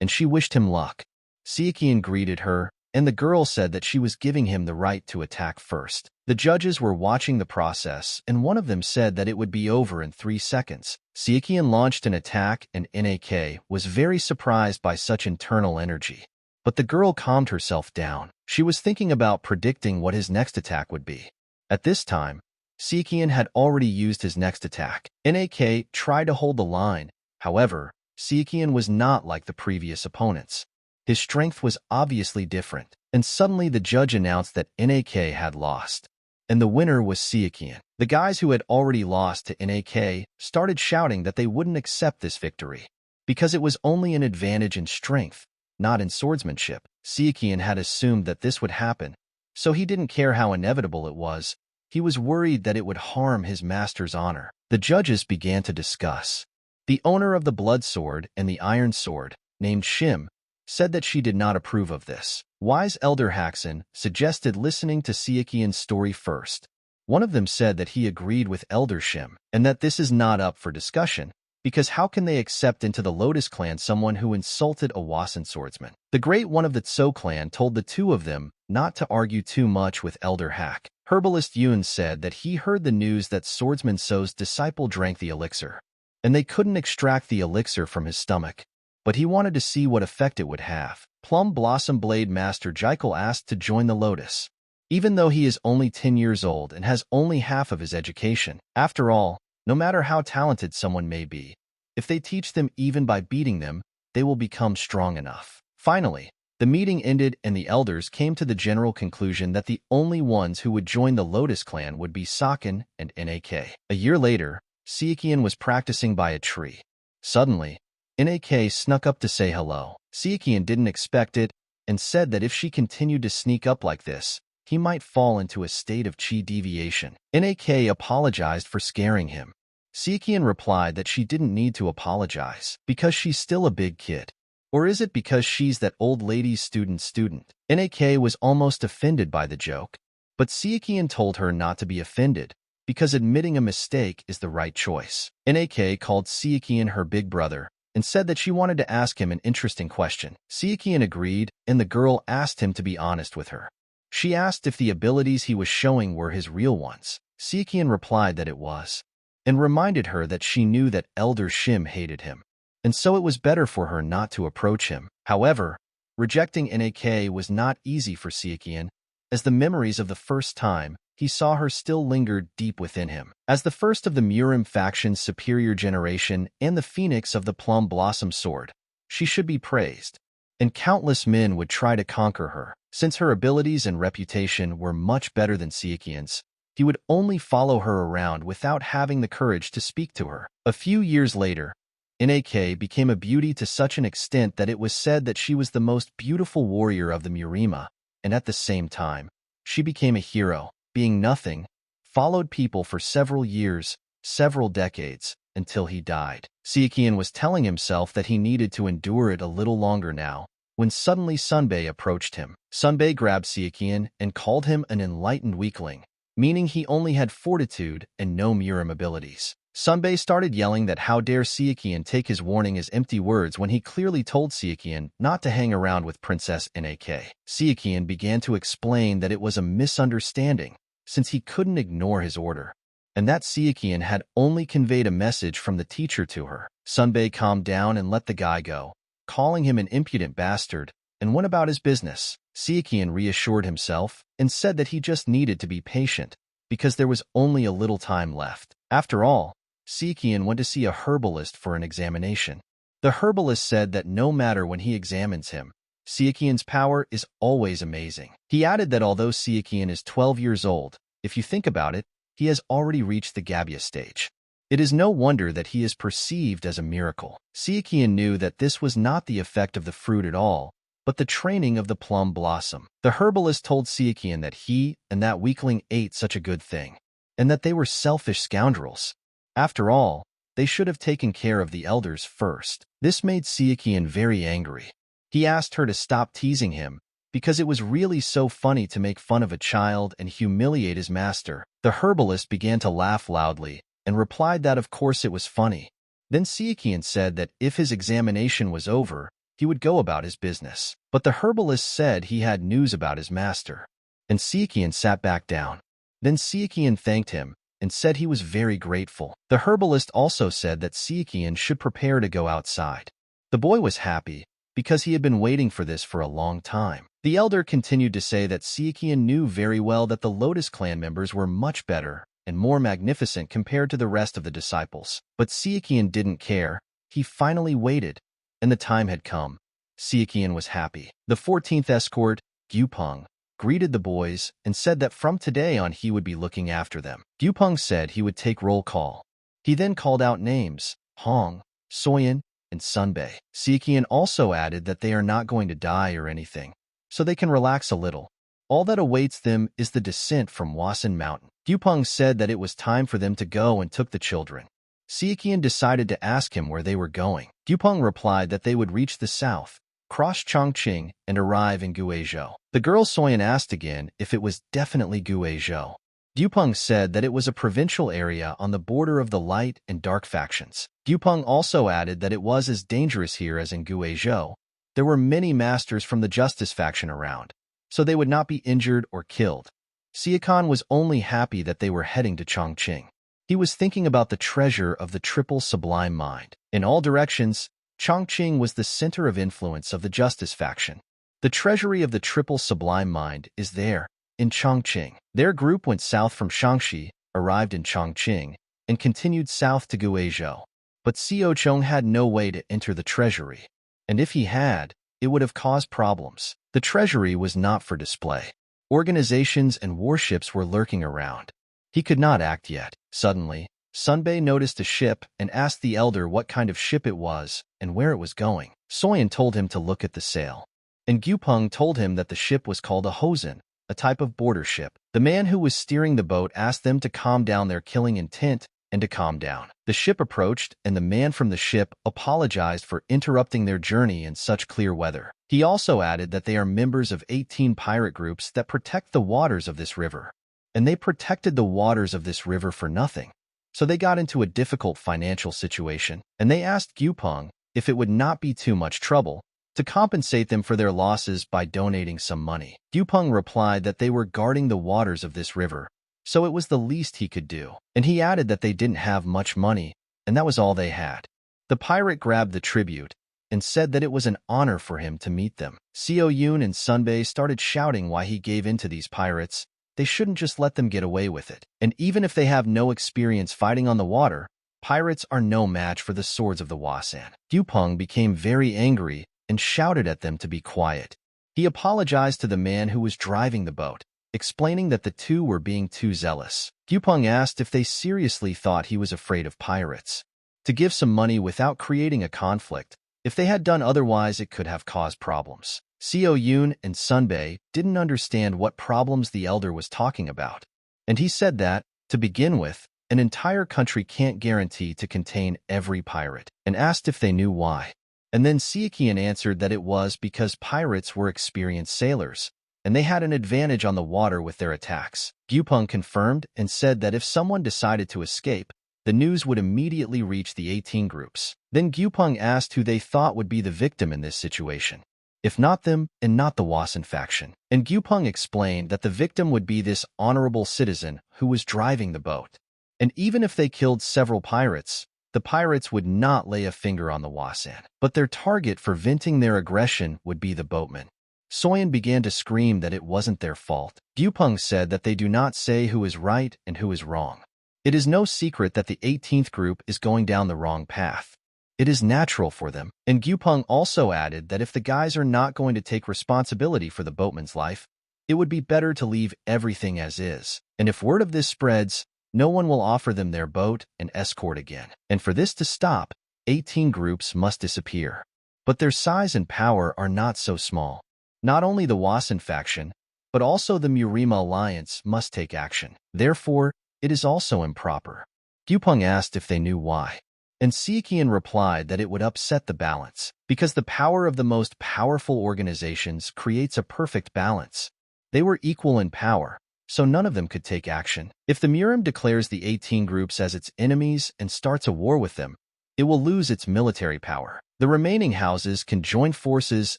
and she wished him luck. Sichuan greeted her, and the girl said that she was giving him the right to attack first. The judges were watching the process, and one of them said that it would be over in 3 seconds. Sichuan launched an attack, and Nak was very surprised by such internal energy. But the girl calmed herself down. She was thinking about predicting what his next attack would be. At this time, Sichuan had already used his next attack. Nak tried to hold the line. However, Sichuan was not like the previous opponents. His strength was obviously different, and suddenly the judge announced that Nak had lost. And the winner was Sichuan. The guys who had already lost to Nak started shouting that they wouldn't accept this victory, because it was only an advantage in strength, not in swordsmanship. Sichuan had assumed that this would happen, so he didn't care how inevitable it was. He was worried that it would harm his master's honor. The judges began to discuss. The owner of the blood sword and the iron sword, named Shim, said that she did not approve of this. Wise Elder Haxon suggested listening to Sichuan's story first. One of them said that he agreed with Elder Shim, and that this is not up for discussion, because how can they accept into the Lotus clan someone who insulted a Wasan swordsman? The great one of the Tso clan told the two of them not to argue too much with Elder Hack. Herbalist Yun said that he heard the news that swordsman Tso's disciple drank the elixir, and they couldn't extract the elixir from his stomach, but he wanted to see what effect it would have. Plum Blossom Blade Master Jekyll asked to join the Lotus, even though he is only 10 years old and has only half of his education. After all, no matter how talented someone may be, if they teach them even by beating them, they will become strong enough. Finally, the meeting ended and the elders came to the general conclusion that the only ones who would join the Lotus clan would be Saken and Nak. A year later, Sichuan was practicing by a tree. Suddenly, Nak snuck up to say hello. Sichuan didn't expect it and said that if she continued to sneak up like this, he might fall into a state of chi deviation. Nak apologized for scaring him. Sichuan replied that she didn't need to apologize because she's still a big kid. Or is it because she's that old lady's student? NAK was almost offended by the joke, but Sichuan told her not to be offended because admitting a mistake is the right choice. NAK called Sichuan her big brother and said that she wanted to ask him an interesting question. Sichuan agreed, and the girl asked him to be honest with her. She asked if the abilities he was showing were his real ones. Sichuan replied that it was, and reminded her that she knew that Elder Shim hated him, and so it was better for her not to approach him. However, rejecting NAK was not easy for Sichuan, as the memories of the first time he saw her still lingered deep within him. As the first of the MURIM faction's superior generation and the phoenix of the Plum Blossom Sword, she should be praised, and countless men would try to conquer her. Since her abilities and reputation were much better than Sichuan's, he would only follow her around without having the courage to speak to her. A few years later, NAK became a beauty to such an extent that it was said that she was the most beautiful warrior of the MURIMA, and at the same time, she became a hero, being nothing, followed people for several years, several decades, until he died. Sichuan was telling himself that he needed to endure it a little longer now, when suddenly Sunbei approached him. Sunbei grabbed Sichuan and called him an enlightened weakling, meaning he only had fortitude and no MURIM abilities. Sunbei started yelling that how dare Sichuan take his warning as empty words when he clearly told Sichuan not to hang around with Princess NAK. Sichuan began to explain that it was a misunderstanding, since he couldn't ignore his order, and that Sichuan had only conveyed a message from the teacher to her. Sunbei calmed down and let the guy go, calling him an impudent bastard, and went about his business. Sichuan reassured himself and said that he just needed to be patient, because there was only a little time left. After all, Sichuan went to see a herbalist for an examination. The herbalist said that no matter when he examines him, Sichuan's power is always amazing. He added that although Sichuan is 12 years old, if you think about it, he has already reached the Gabia stage. It is no wonder that he is perceived as a miracle. Sichuan knew that this was not the effect of the fruit at all, but the training of the plum blossom. The herbalist told Sichuan that he and that weakling ate such a good thing, and that they were selfish scoundrels. After all, they should have taken care of the elders first. This made Sichuan very angry. He asked her to stop teasing him, because it was really so funny to make fun of a child and humiliate his master. The herbalist began to laugh loudly, and replied that of course it was funny. Then Sichuan said that if his examination was over, he would go about his business. But the herbalist said he had news about his master, and Sichuan sat back down. Then Sichuan thanked him, and said he was very grateful. The herbalist also said that Sichuan should prepare to go outside. The boy was happy, because he had been waiting for this for a long time. The elder continued to say that Sichuan knew very well that the Lotus Clan members were much better and more magnificent compared to the rest of the disciples. But Sichuan didn't care. He finally waited, and the time had come. Sichuan was happy. The 14th escort, Gyupeng, greeted the boys and said that from today on he would be looking after them. Gyupeng said he would take roll call. He then called out names: Hong, Soyan, and Sunbei. Sichuan also added that they are not going to die or anything, so they can relax a little. All that awaits them is the descent from Wasan Mountain. Gyupeng said that it was time for them to go and took the children. Sichuan decided to ask him where they were going. Gyupeng replied that they would reach the south, cross Chongqing, and arrive in Guizhou. The girl Soyan asked again if it was definitely Guizhou. Gyupeng said that it was a provincial area on the border of the light and dark factions. Gyupeng also added that it was as dangerous here as in Guizhou. There were many masters from the Justice faction around, so they would not be injured or killed. Sichuan was only happy that they were heading to Chongqing. He was thinking about the treasure of the triple sublime mind. In all directions, Chongqing was the center of influence of the Justice faction. The treasury of the triple sublime mind is there, in Chongqing. Their group went south from Shaanxi, arrived in Chongqing, and continued south to Guizhou. But Xiaochong had no way to enter the treasury, and if he had, it would have caused problems. The treasury was not for display. Organizations and warships were lurking around. He could not act yet. Suddenly, Sunbei noticed a ship and asked the elder what kind of ship it was and where it was going. Soyan told him to look at the sail, and Gyupeng told him that the ship was called a Hosen, a type of border ship. The man who was steering the boat asked them to calm down their killing intent and to calm down. The ship approached, and the man from the ship apologized for interrupting their journey in such clear weather. He also added that they are members of 18 pirate groups that protect the waters of this river. And they protected the waters of this river for nothing. So they got into a difficult financial situation, and they asked Gyupeng if it would not be too much trouble to compensate them for their losses by donating some money. Gyupeng replied that they were guarding the waters of this river, so it was the least he could do. And he added that they didn't have much money, and that was all they had. The pirate grabbed the tribute and said that it was an honor for him to meet them. Xiao Yun and Sunbei started shouting why he gave in to these pirates. They shouldn't just let them get away with it. And even if they have no experience fighting on the water, pirates are no match for the swords of the Wasan. Gyupeng became very angry and shouted at them to be quiet. He apologized to the man who was driving the boat, explaining that the two were being too zealous. Gyupeng asked if they seriously thought he was afraid of pirates. To give some money without creating a conflict, if they had done otherwise it could have caused problems. Xiao Yun and Sunbei didn't understand what problems the elder was talking about. And he said that, to begin with, an entire country can't guarantee to contain every pirate, and asked if they knew why. And then Sichuan answered that it was because pirates were experienced sailors, and they had an advantage on the water with their attacks. Gyupeng confirmed and said that if someone decided to escape, the news would immediately reach the 18 groups. Then Gyupeng asked who they thought would be the victim in this situation. If not them, and not the Wasan faction. And Gyupeng explained that the victim would be this honorable citizen who was driving the boat. And even if they killed several pirates, the pirates would not lay a finger on the Wasan. But their target for venting their aggression would be the boatmen. Soyan began to scream that it wasn't their fault. Gyupeng said that they do not say who is right and who is wrong. It is no secret that the 18th group is going down the wrong path. It is natural for them. And Gyupeng also added that if the guys are not going to take responsibility for the boatman's life, it would be better to leave everything as is. And if word of this spreads, no one will offer them their boat and escort again. And for this to stop, 18 groups must disappear. But their size and power are not so small. Not only the Wasan faction, but also the MURIM alliance must take action. Therefore, it is also improper. Gyupeng asked if they knew why. And Sichuan replied that it would upset the balance, because the power of the most powerful organizations creates a perfect balance. They were equal in power, so none of them could take action. If the MURIM declares the 18 groups as its enemies and starts a war with them, it will lose its military power. The remaining houses can join forces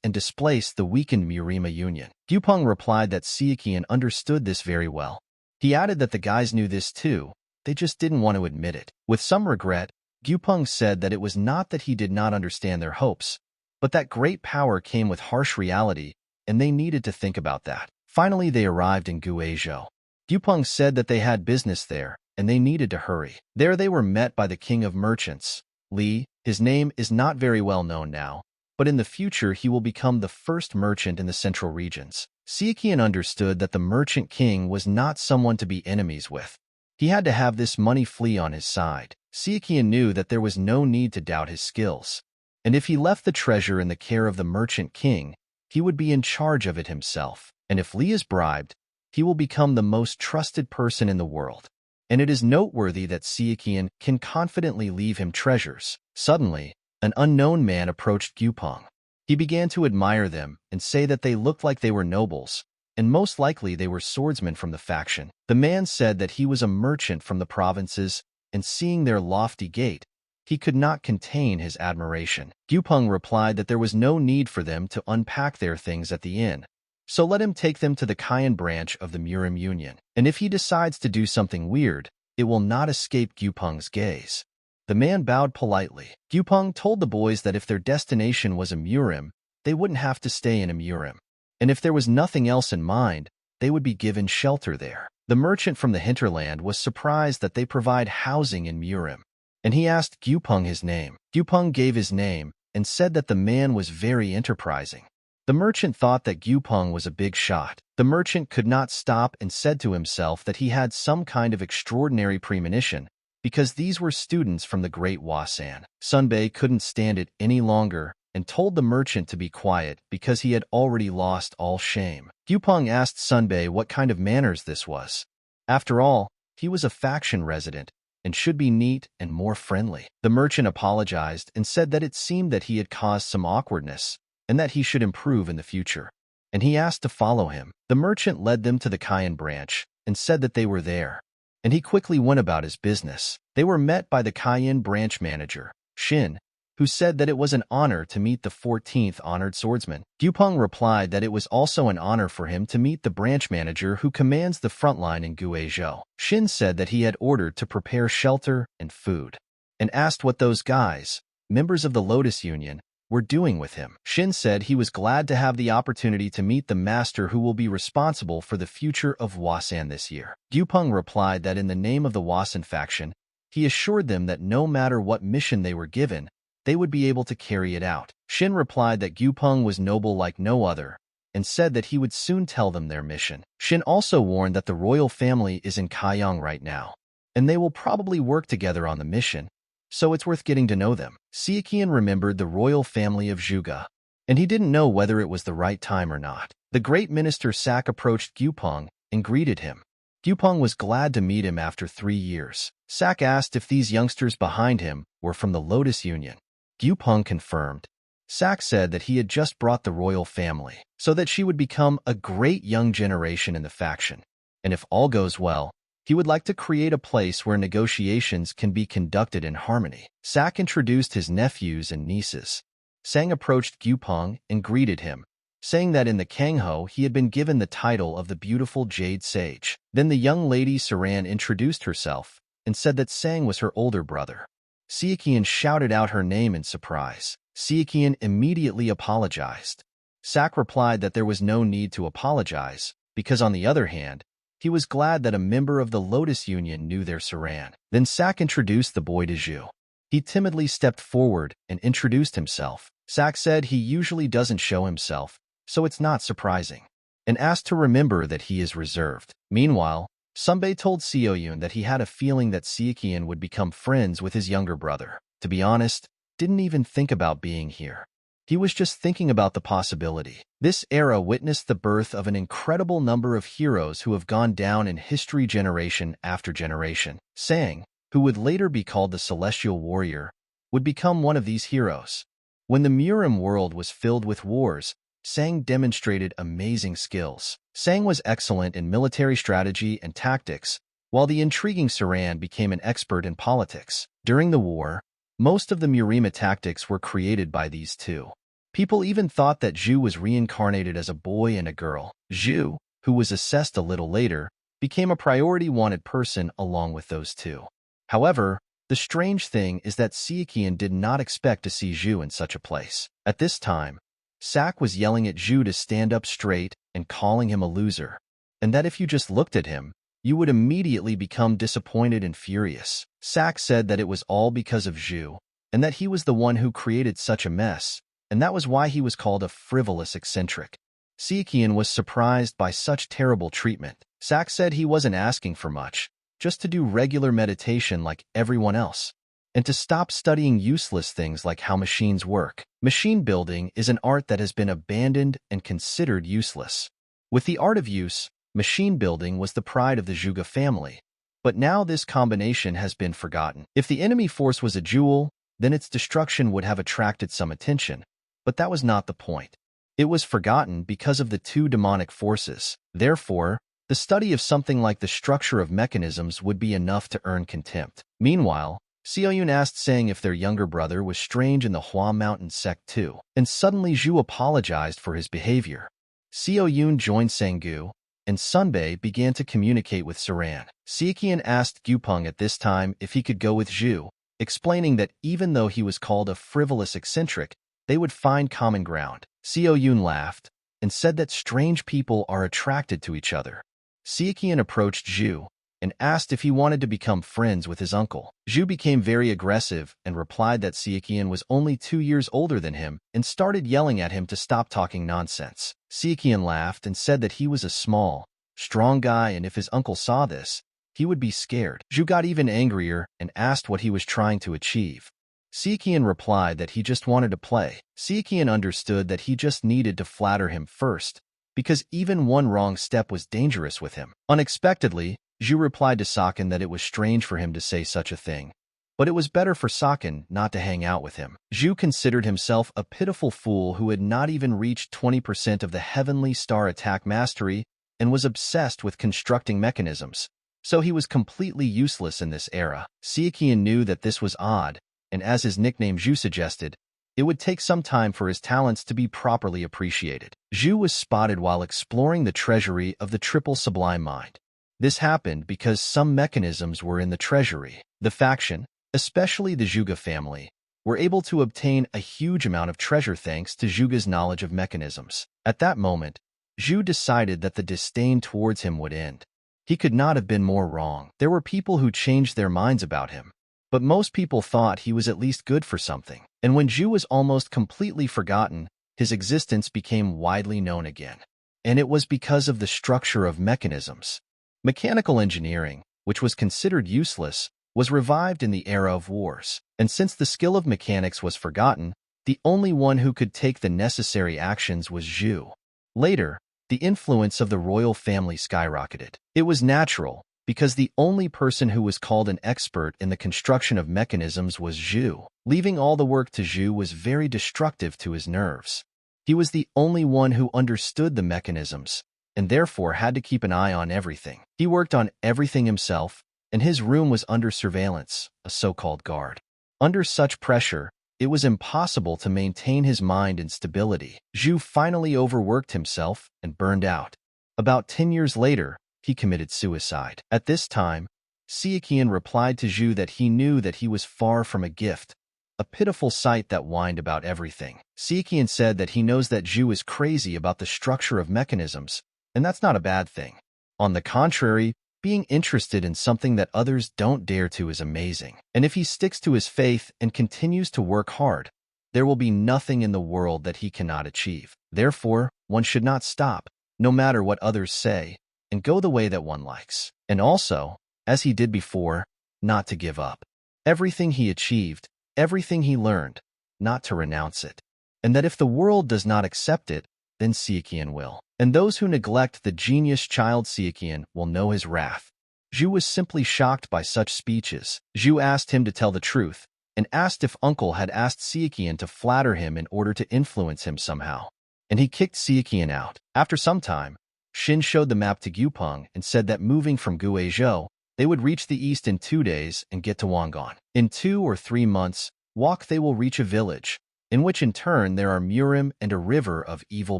and displace the weakened MURIM union. Gyupeng replied that Sichuan understood this very well. He added that the guys knew this too, they just didn't want to admit it. With some regret, Gyupeng said that it was not that he did not understand their hopes, but that great power came with harsh reality, and they needed to think about that. Finally, they arrived in Guizhou. Gyupeng said that they had business there, and they needed to hurry. There they were met by the king of merchants, Li. His name is not very well known now, but in the future he will become the first merchant in the central regions. Sichuan understood that the merchant king was not someone to be enemies with. He had to have this money flee on his side. Sichuan knew that there was no need to doubt his skills, and if he left the treasure in the care of the merchant king, he would be in charge of it himself. And if Li is bribed, he will become the most trusted person in the world. And it is noteworthy that Sichuan can confidently leave him treasures. Suddenly, an unknown man approached Gyupeng. He began to admire them and say that they looked like they were nobles, and most likely they were swordsmen from the faction. The man said that he was a merchant from the provinces, and seeing their lofty gait, he could not contain his admiration. Gyupeng replied that there was no need for them to unpack their things at the inn, so let him take them to the Cayenne branch of the MURIM Union. And if he decides to do something weird, it will not escape Gyupeng's gaze. The man bowed politely. Gyupeng told the boys that if their destination was a MURIM, they wouldn't have to stay in a MURIM. And if there was nothing else in mind, they would be given shelter there. The merchant from the hinterland was surprised that they provide housing in MURIM, and he asked Gyupeng his name. Gyupeng gave his name and said that the man was very enterprising. The merchant thought that Gyupeng was a big shot. The merchant could not stop and said to himself that he had some kind of extraordinary premonition, because these were students from the Great Wasan. Sunbei couldn't stand it any longer and told the merchant to be quiet because he had already lost all shame. Gyupeng asked Sunbei what kind of manners this was. After all, he was a faction resident, and should be neat and more friendly. The merchant apologized and said that it seemed that he had caused some awkwardness and that he should improve in the future, and he asked to follow him. The merchant led them to the Cayenne branch and said that they were there, and he quickly went about his business. They were met by the Cayenne branch manager, Shin, who said that it was an honor to meet the 14th honored swordsman. Gupeng replied that it was also an honor for him to meet the branch manager who commands the front line in Guizhou. Shin said that he had ordered to prepare shelter and food, and asked what those guys, members of the Lotus Union, were doing with him. Shin said he was glad to have the opportunity to meet the master who will be responsible for the future of Wasan this year. Gupeng replied that in the name of the Wasan faction, he assured them that no matter what mission they were given, they would be able to carry it out. Shin replied that Gupeng was noble like no other, and said that he would soon tell them their mission. Shin also warned that the royal family is in Kaiyang right now, and they will probably work together on the mission, so it's worth getting to know them. Sichuan remembered the royal family of Zhuge, and he didn't know whether it was the right time or not. The great minister Sak approached Gupeng and greeted him. Gupeng was glad to meet him after 3 years. Sak asked if these youngsters behind him were from the Lotus Union. Gupeng confirmed. Sak said that he had just brought the royal family, so that she would become a great young generation in the faction, and if all goes well, he would like to create a place where negotiations can be conducted in harmony. Sak introduced his nephews and nieces. Sang approached Gupeng and greeted him, saying that in the Kangho he had been given the title of the beautiful Jade Sage. Then the young lady Saran introduced herself and said that Sang was her older brother. Sichuan shouted out her name in surprise. Sichuan immediately apologized. Sak replied that there was no need to apologize, because on the other hand, he was glad that a member of the Lotus Union knew their Saran. Then Sak introduced the boy to Zhu. He timidly stepped forward and introduced himself. Sak said he usually doesn't show himself, so it's not surprising, and asked to remember that he is reserved. Meanwhile, Sunbei told Xiaoyun that he had a feeling that Sichuan would become friends with his younger brother. To be honest, didn't even think about being here. He was just thinking about the possibility. This era witnessed the birth of an incredible number of heroes who have gone down in history generation after generation. Sang, who would later be called the Celestial Warrior, would become one of these heroes. When the MURIM world was filled with wars, Sang demonstrated amazing skills. Sang was excellent in military strategy and tactics, while the intriguing Saran became an expert in politics. During the war, most of the MURIM tactics were created by these two. People even thought that Zhu was reincarnated as a boy and a girl. Zhu, who was assessed a little later, became a priority wanted person along with those two. However, the strange thing is that Sichuan did not expect to see Zhu in such a place. At this time, Sak was yelling at Zhu to stand up straight and calling him a loser, and that if you just looked at him, you would immediately become disappointed and furious. Sak said that it was all because of Zhu, and that he was the one who created such a mess, and that was why he was called a frivolous eccentric. Sichuan was surprised by such terrible treatment. Sak said he wasn't asking for much, just to do regular meditation like everyone else, and to stop studying useless things like how machines work. Machine building is an art that has been abandoned and considered useless. With the art of use, machine building was the pride of the Zhuge family, but now this combination has been forgotten. If the enemy force was a jewel, then its destruction would have attracted some attention, but that was not the point. It was forgotten because of the two demonic forces. Therefore, the study of something like the structure of mechanisms would be enough to earn contempt. Meanwhile, Xiaoyun asked Sang if their younger brother was strange in the Hua Mountain sect too, and suddenly Zhu apologized for his behavior. Xiaoyun joined Sanggu, and Sunbei began to communicate with Saran. Sichuan asked Gupeng at this time if he could go with Zhu, explaining that even though he was called a frivolous eccentric, they would find common ground. Xiaoyun laughed and said that strange people are attracted to each other. Sichuan approached Zhu and asked if he wanted to become friends with his uncle. Zhu became very aggressive and replied that Sichuan was only 2 years older than him and started yelling at him to stop talking nonsense. Sichuan laughed and said that he was a small, strong guy and if his uncle saw this, he would be scared. Zhu got even angrier and asked what he was trying to achieve. Sichuan replied that he just wanted to play. Sichuan understood that he just needed to flatter him first, because even one wrong step was dangerous with him. Unexpectedly, Zhu replied to Saken that it was strange for him to say such a thing, but it was better for Saken not to hang out with him. Zhu considered himself a pitiful fool who had not even reached 20% of the Heavenly Star attack mastery and was obsessed with constructing mechanisms, so he was completely useless in this era. Sichuan knew that this was odd, and as his nickname Zhu suggested, it would take some time for his talents to be properly appreciated. Zhu was spotted while exploring the treasury of the Triple Sublime Mind. This happened because some mechanisms were in the treasury. The faction, especially the Zhuge family, were able to obtain a huge amount of treasure thanks to Zhuge's knowledge of mechanisms. At that moment, Zhu decided that the disdain towards him would end. He could not have been more wrong. There were people who changed their minds about him, but most people thought he was at least good for something. And when Zhu was almost completely forgotten, his existence became widely known again. And it was because of the structure of mechanisms. Mechanical engineering, which was considered useless, was revived in the era of wars. And since the skill of mechanics was forgotten, the only one who could take the necessary actions was Zhu. Later, the influence of the royal family skyrocketed. It was natural, because the only person who was called an expert in the construction of mechanisms was Zhu. Leaving all the work to Zhu was very destructive to his nerves. He was the only one who understood the mechanisms, and therefore had to keep an eye on everything. He worked on everything himself, and his room was under surveillance, a so-called guard. Under such pressure, it was impossible to maintain his mind in stability. Zhu finally overworked himself and burned out. About 10 years later, he committed suicide. At this time, Sichuan replied to Zhu that he knew that he was far from a gift, a pitiful sight that whined about everything. Sichuan said that he knows that Zhu is crazy about the structure of mechanisms, and that's not a bad thing. On the contrary, being interested in something that others don't dare to is amazing. And if he sticks to his faith and continues to work hard, there will be nothing in the world that he cannot achieve. Therefore, one should not stop, no matter what others say, and go the way that one likes. And also, as he did before, not to give up. Everything he achieved, everything he learned, not to renounce it. And that if the world does not accept it, then Sichuan will. And those who neglect the genius child Sichuan will know his wrath. Zhu was simply shocked by such speeches. Zhu asked him to tell the truth, and asked if Uncle had asked Sichuan to flatter him in order to influence him somehow. And he kicked Sichuan out. After some time, Xin showed the map to Gupeng and said that moving from Guizhou, they would reach the east in 2 days and get to Wangan. In 2 or 3 months' walk they will reach a village, in which in turn there are MURIM and a river of evil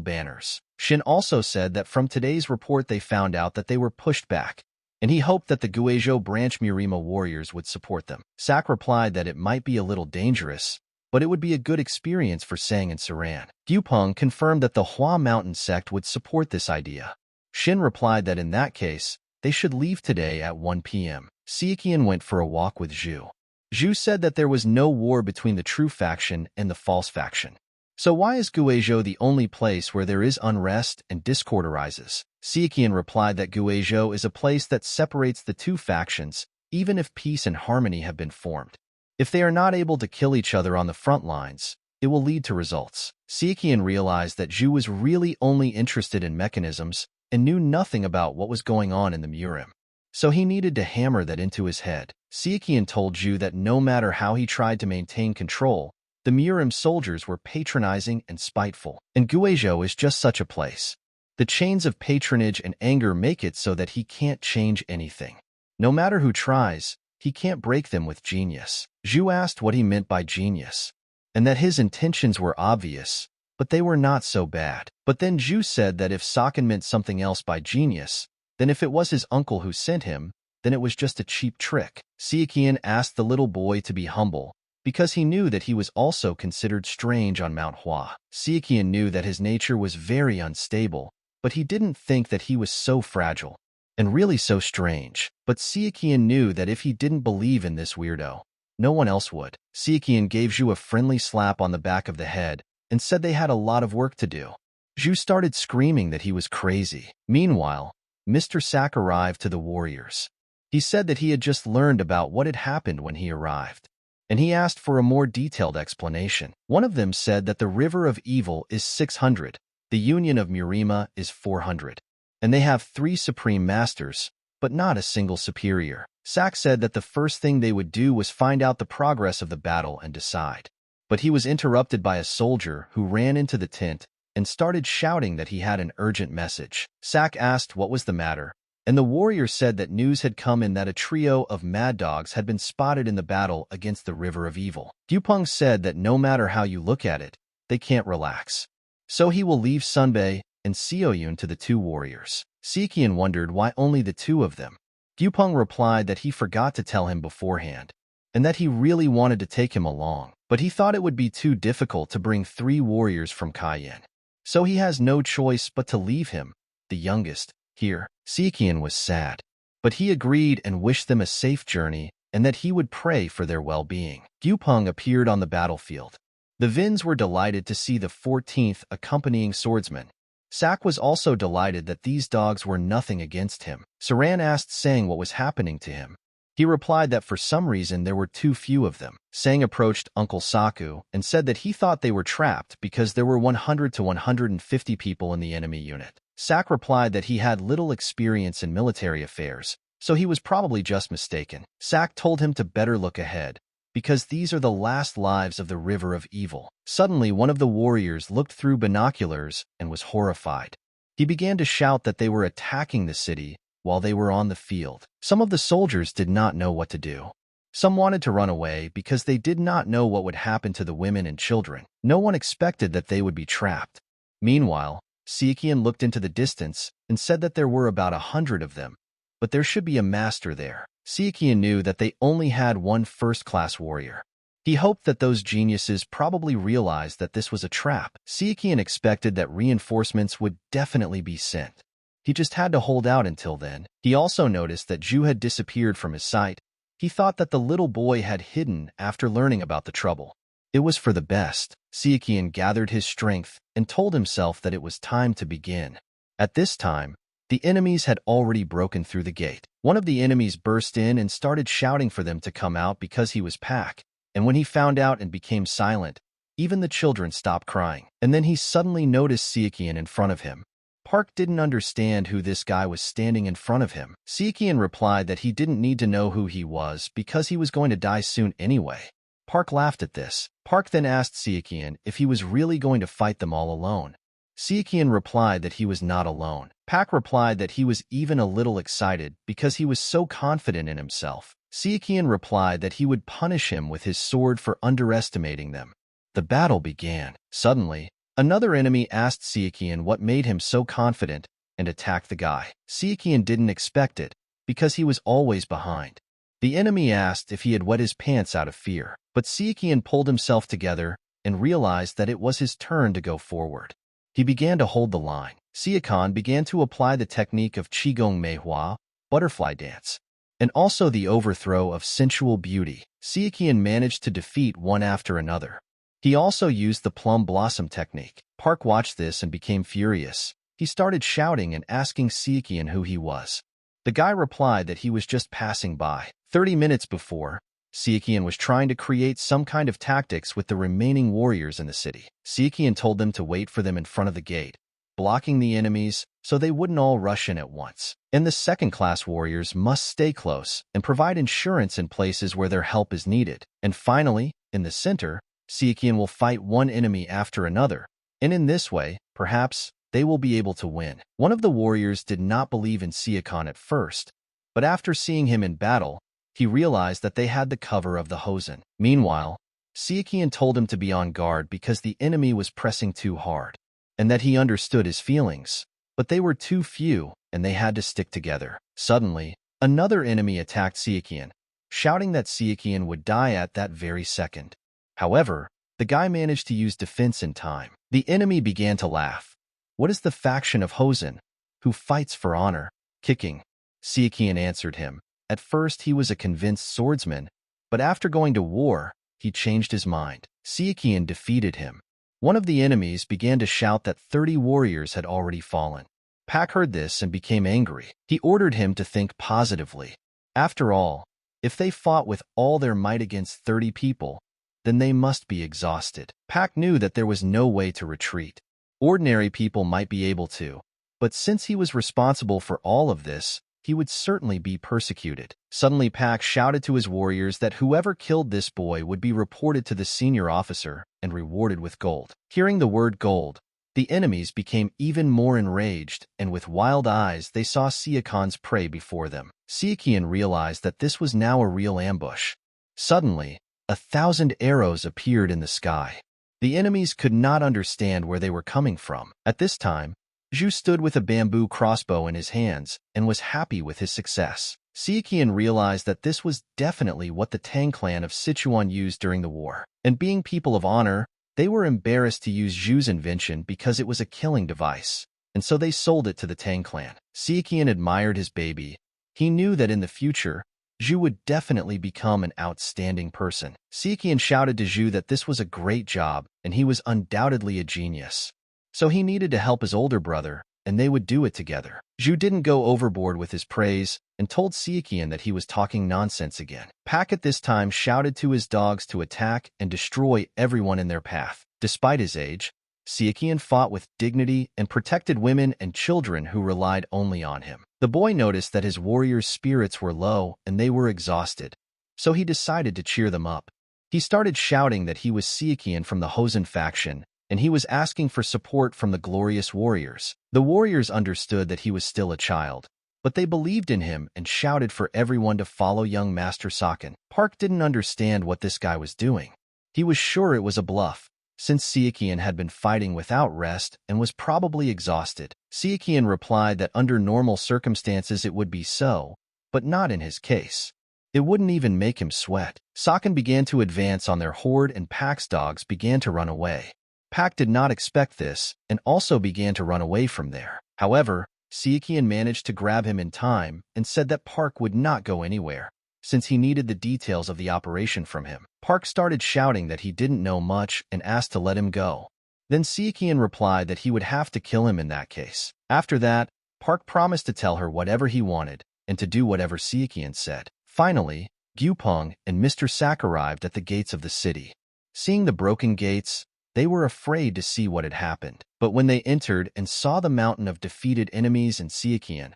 banners. Xin also said that from today's report they found out that they were pushed back, and he hoped that the Guizhou branch MURIMA warriors would support them. Sak replied that it might be a little dangerous, but it would be a good experience for Sang and Saran. Gupeng confirmed that the Hua Mountain sect would support this idea. Xin replied that in that case, they should leave today at 1 p.m. Sichuan went for a walk with Zhu. Zhu said that there was no war between the true faction and the false faction. So why is Guizhou the only place where there is unrest and discord arises? Sichuan replied that Guizhou is a place that separates the two factions, even if peace and harmony have been formed. If they are not able to kill each other on the front lines, it will lead to results. Sichuan realized that Zhu was really only interested in mechanisms and knew nothing about what was going on in the MURIM. So he needed to hammer that into his head. Sichuan told Zhu that no matter how he tried to maintain control, the MURIM soldiers were patronizing and spiteful. And Guizhou is just such a place. The chains of patronage and anger make it so that he can't change anything. No matter who tries, he can't break them with genius. Zhu asked what he meant by genius, and that his intentions were obvious, but they were not so bad. But then Zhu said that if Saken meant something else by genius, then if it was his uncle who sent him, then it was just a cheap trick. Sichuan asked the little boy to be humble, because he knew that he was also considered strange on Mount Hua. Sichuan knew that his nature was very unstable, but he didn't think that he was so fragile, and really so strange. But Sichuan knew that if he didn't believe in this weirdo, no one else would. Sichuan gave Zhu a friendly slap on the back of the head and said they had a lot of work to do. Zhu started screaming that he was crazy. Meanwhile, Mr. Sak arrived to the warriors. He said that he had just learned about what had happened when he arrived, and he asked for a more detailed explanation. One of them said that the River of Evil is 600, the Union of Murima is 400, and they have 3 Supreme Masters, but not a single superior. Sak said that the first thing they would do was find out the progress of the battle and decide. But he was interrupted by a soldier who ran into the tent and started shouting that he had an urgent message. Sak asked what was the matter, and the warrior said that news had come in that a trio of mad dogs had been spotted in the battle against the River of Evil. Dupeng said that no matter how you look at it, they can't relax. So he will leave Sunbei and Xiaoyun to the two warriors. Siqian wondered why only the two of them. Dupeng replied that he forgot to tell him beforehand, and that he really wanted to take him along, but he thought it would be too difficult to bring 3 warriors from Cayenne. So he has no choice but to leave him, the youngest, here. Siqian was sad, but he agreed and wished them a safe journey and that he would pray for their well-being. Dupeng appeared on the battlefield. The Vins were delighted to see the 14th accompanying swordsman. Sak was also delighted that these dogs were nothing against him. Saran asked Sang what was happening to him. He replied that for some reason there were too few of them. Sang approached Uncle Saku and said that he thought they were trapped because there were 100 to 150 people in the enemy unit. Sak replied that he had little experience in military affairs, so he was probably just mistaken. Sak told him to better look ahead, because these are the last lives of the River of Evil. Suddenly, one of the warriors looked through binoculars and was horrified. He began to shout that they were attacking the city while they were on the field. Some of the soldiers did not know what to do. Some wanted to run away because they did not know what would happen to the women and children. No one expected that they would be trapped. Meanwhile, Siqian looked into the distance and said that there were about 100 of them, but there should be a master there. Siqian knew that they only had one first-class warrior. He hoped that those geniuses probably realized that this was a trap. Siqian expected that reinforcements would definitely be sent. He just had to hold out until then. He also noticed that Zhu had disappeared from his sight. He thought that the little boy had hidden after learning about the trouble. It was for the best. Siqian gathered his strength and told himself that it was time to begin. At this time, the enemies had already broken through the gate. One of the enemies burst in and started shouting for them to come out because he was Pak, and when he found out and became silent, even the children stopped crying. And then he suddenly noticed Siqian in front of him. Park didn't understand who this guy was standing in front of him. Siqian replied that he didn't need to know who he was because he was going to die soon anyway. Park laughed at this. Park then asked Siqian if he was really going to fight them all alone. Siqian replied that he was not alone. Pak replied that he was even a little excited because he was so confident in himself. Siqian replied that he would punish him with his sword for underestimating them. The battle began. Suddenly, another enemy asked Siqian what made him so confident and attacked the guy. Siqian didn't expect it because he was always behind. The enemy asked if he had wet his pants out of fear, but Siqian pulled himself together and realized that it was his turn to go forward. He began to hold the line. Siakan began to apply the technique of Qigong Manhwa, butterfly dance, and also the overthrow of sensual beauty. Siakian managed to defeat one after another. He also used the plum blossom technique. Park watched this and became furious. He started shouting and asking Siakian who he was. The guy replied that he was just passing by. 30 minutes before, Siakian was trying to create some kind of tactics with the remaining warriors in the city. Siakian told them to wait for them in front of the gate, blocking the enemies so they wouldn't all rush in at once. And the second-class warriors must stay close and provide insurance in places where their help is needed. And finally, in the center, Siakian will fight one enemy after another, and in this way, perhaps, they will be able to win. One of the warriors did not believe in Siakan at first, but after seeing him in battle, he realized that they had the cover of the Hosen. Meanwhile, Siakian told him to be on guard because the enemy was pressing too hard, and that he understood his feelings, but they were too few and they had to stick together. Suddenly, another enemy attacked Siakian, shouting that Siakian would die at that very second. However, the guy managed to use defense in time. The enemy began to laugh. What is the faction of Hosen, who fights for honor? Kicking. Siakian answered him. At first, he was a convinced swordsman, but after going to war, he changed his mind. Siakian defeated him. One of the enemies began to shout that 30 warriors had already fallen. Pak heard this and became angry. He ordered him to think positively. After all, if they fought with all their might against 30 people, then they must be exhausted. Pak knew that there was no way to retreat. Ordinary people might be able to, but since he was responsible for all of this, he would certainly be persecuted. Suddenly Pak shouted to his warriors that whoever killed this boy would be reported to the senior officer and rewarded with gold. Hearing the word gold, the enemies became even more enraged, and with wild eyes they saw Sichuan's prey before them. Sichuan realized that this was now a real ambush. Suddenly, 1,000 arrows appeared in the sky. The enemies could not understand where they were coming from. At this time, Zhu stood with a bamboo crossbow in his hands and was happy with his success. Sichuan realized that this was definitely what the Tang Clan of Sichuan used during the war. And being people of honor, they were embarrassed to use Zhu's invention because it was a killing device, and so they sold it to the Tang Clan. Sichuan admired his baby. He knew that in the future, Zhu would definitely become an outstanding person. Sichuan shouted to Zhu that this was a great job, and he was undoubtedly a genius. So he needed to help his older brother, and they would do it together. Zhu didn't go overboard with his praise and told Sichuan that he was talking nonsense again. Pak at this time shouted to his dogs to attack and destroy everyone in their path. Despite his age, Sichuan fought with dignity and protected women and children who relied only on him. The boy noticed that his warriors' spirits were low and they were exhausted, so he decided to cheer them up. He started shouting that he was Sichuan from the Hosen faction, and he was asking for support from the glorious warriors. The warriors understood that he was still a child, but they believed in him and shouted for everyone to follow young Master Sakan. Park didn't understand what this guy was doing. He was sure it was a bluff, since Sichuan had been fighting without rest and was probably exhausted. Sichuan replied that under normal circumstances it would be so, but not in his case. It wouldn't even make him sweat. Sakan began to advance on their horde and Pak's dogs began to run away. Pak did not expect this and also began to run away from there. However, Sichuan managed to grab him in time and said that Park would not go anywhere, since he needed the details of the operation from him. Park started shouting that he didn't know much and asked to let him go. Then Sichuan replied that he would have to kill him in that case. After that, Park promised to tell her whatever he wanted and to do whatever Sichuan said. Finally, Gyupeng and Mr. Sak arrived at the gates of the city. Seeing the broken gates, they were afraid to see what had happened. But when they entered and saw the mountain of defeated enemies and Sichuan,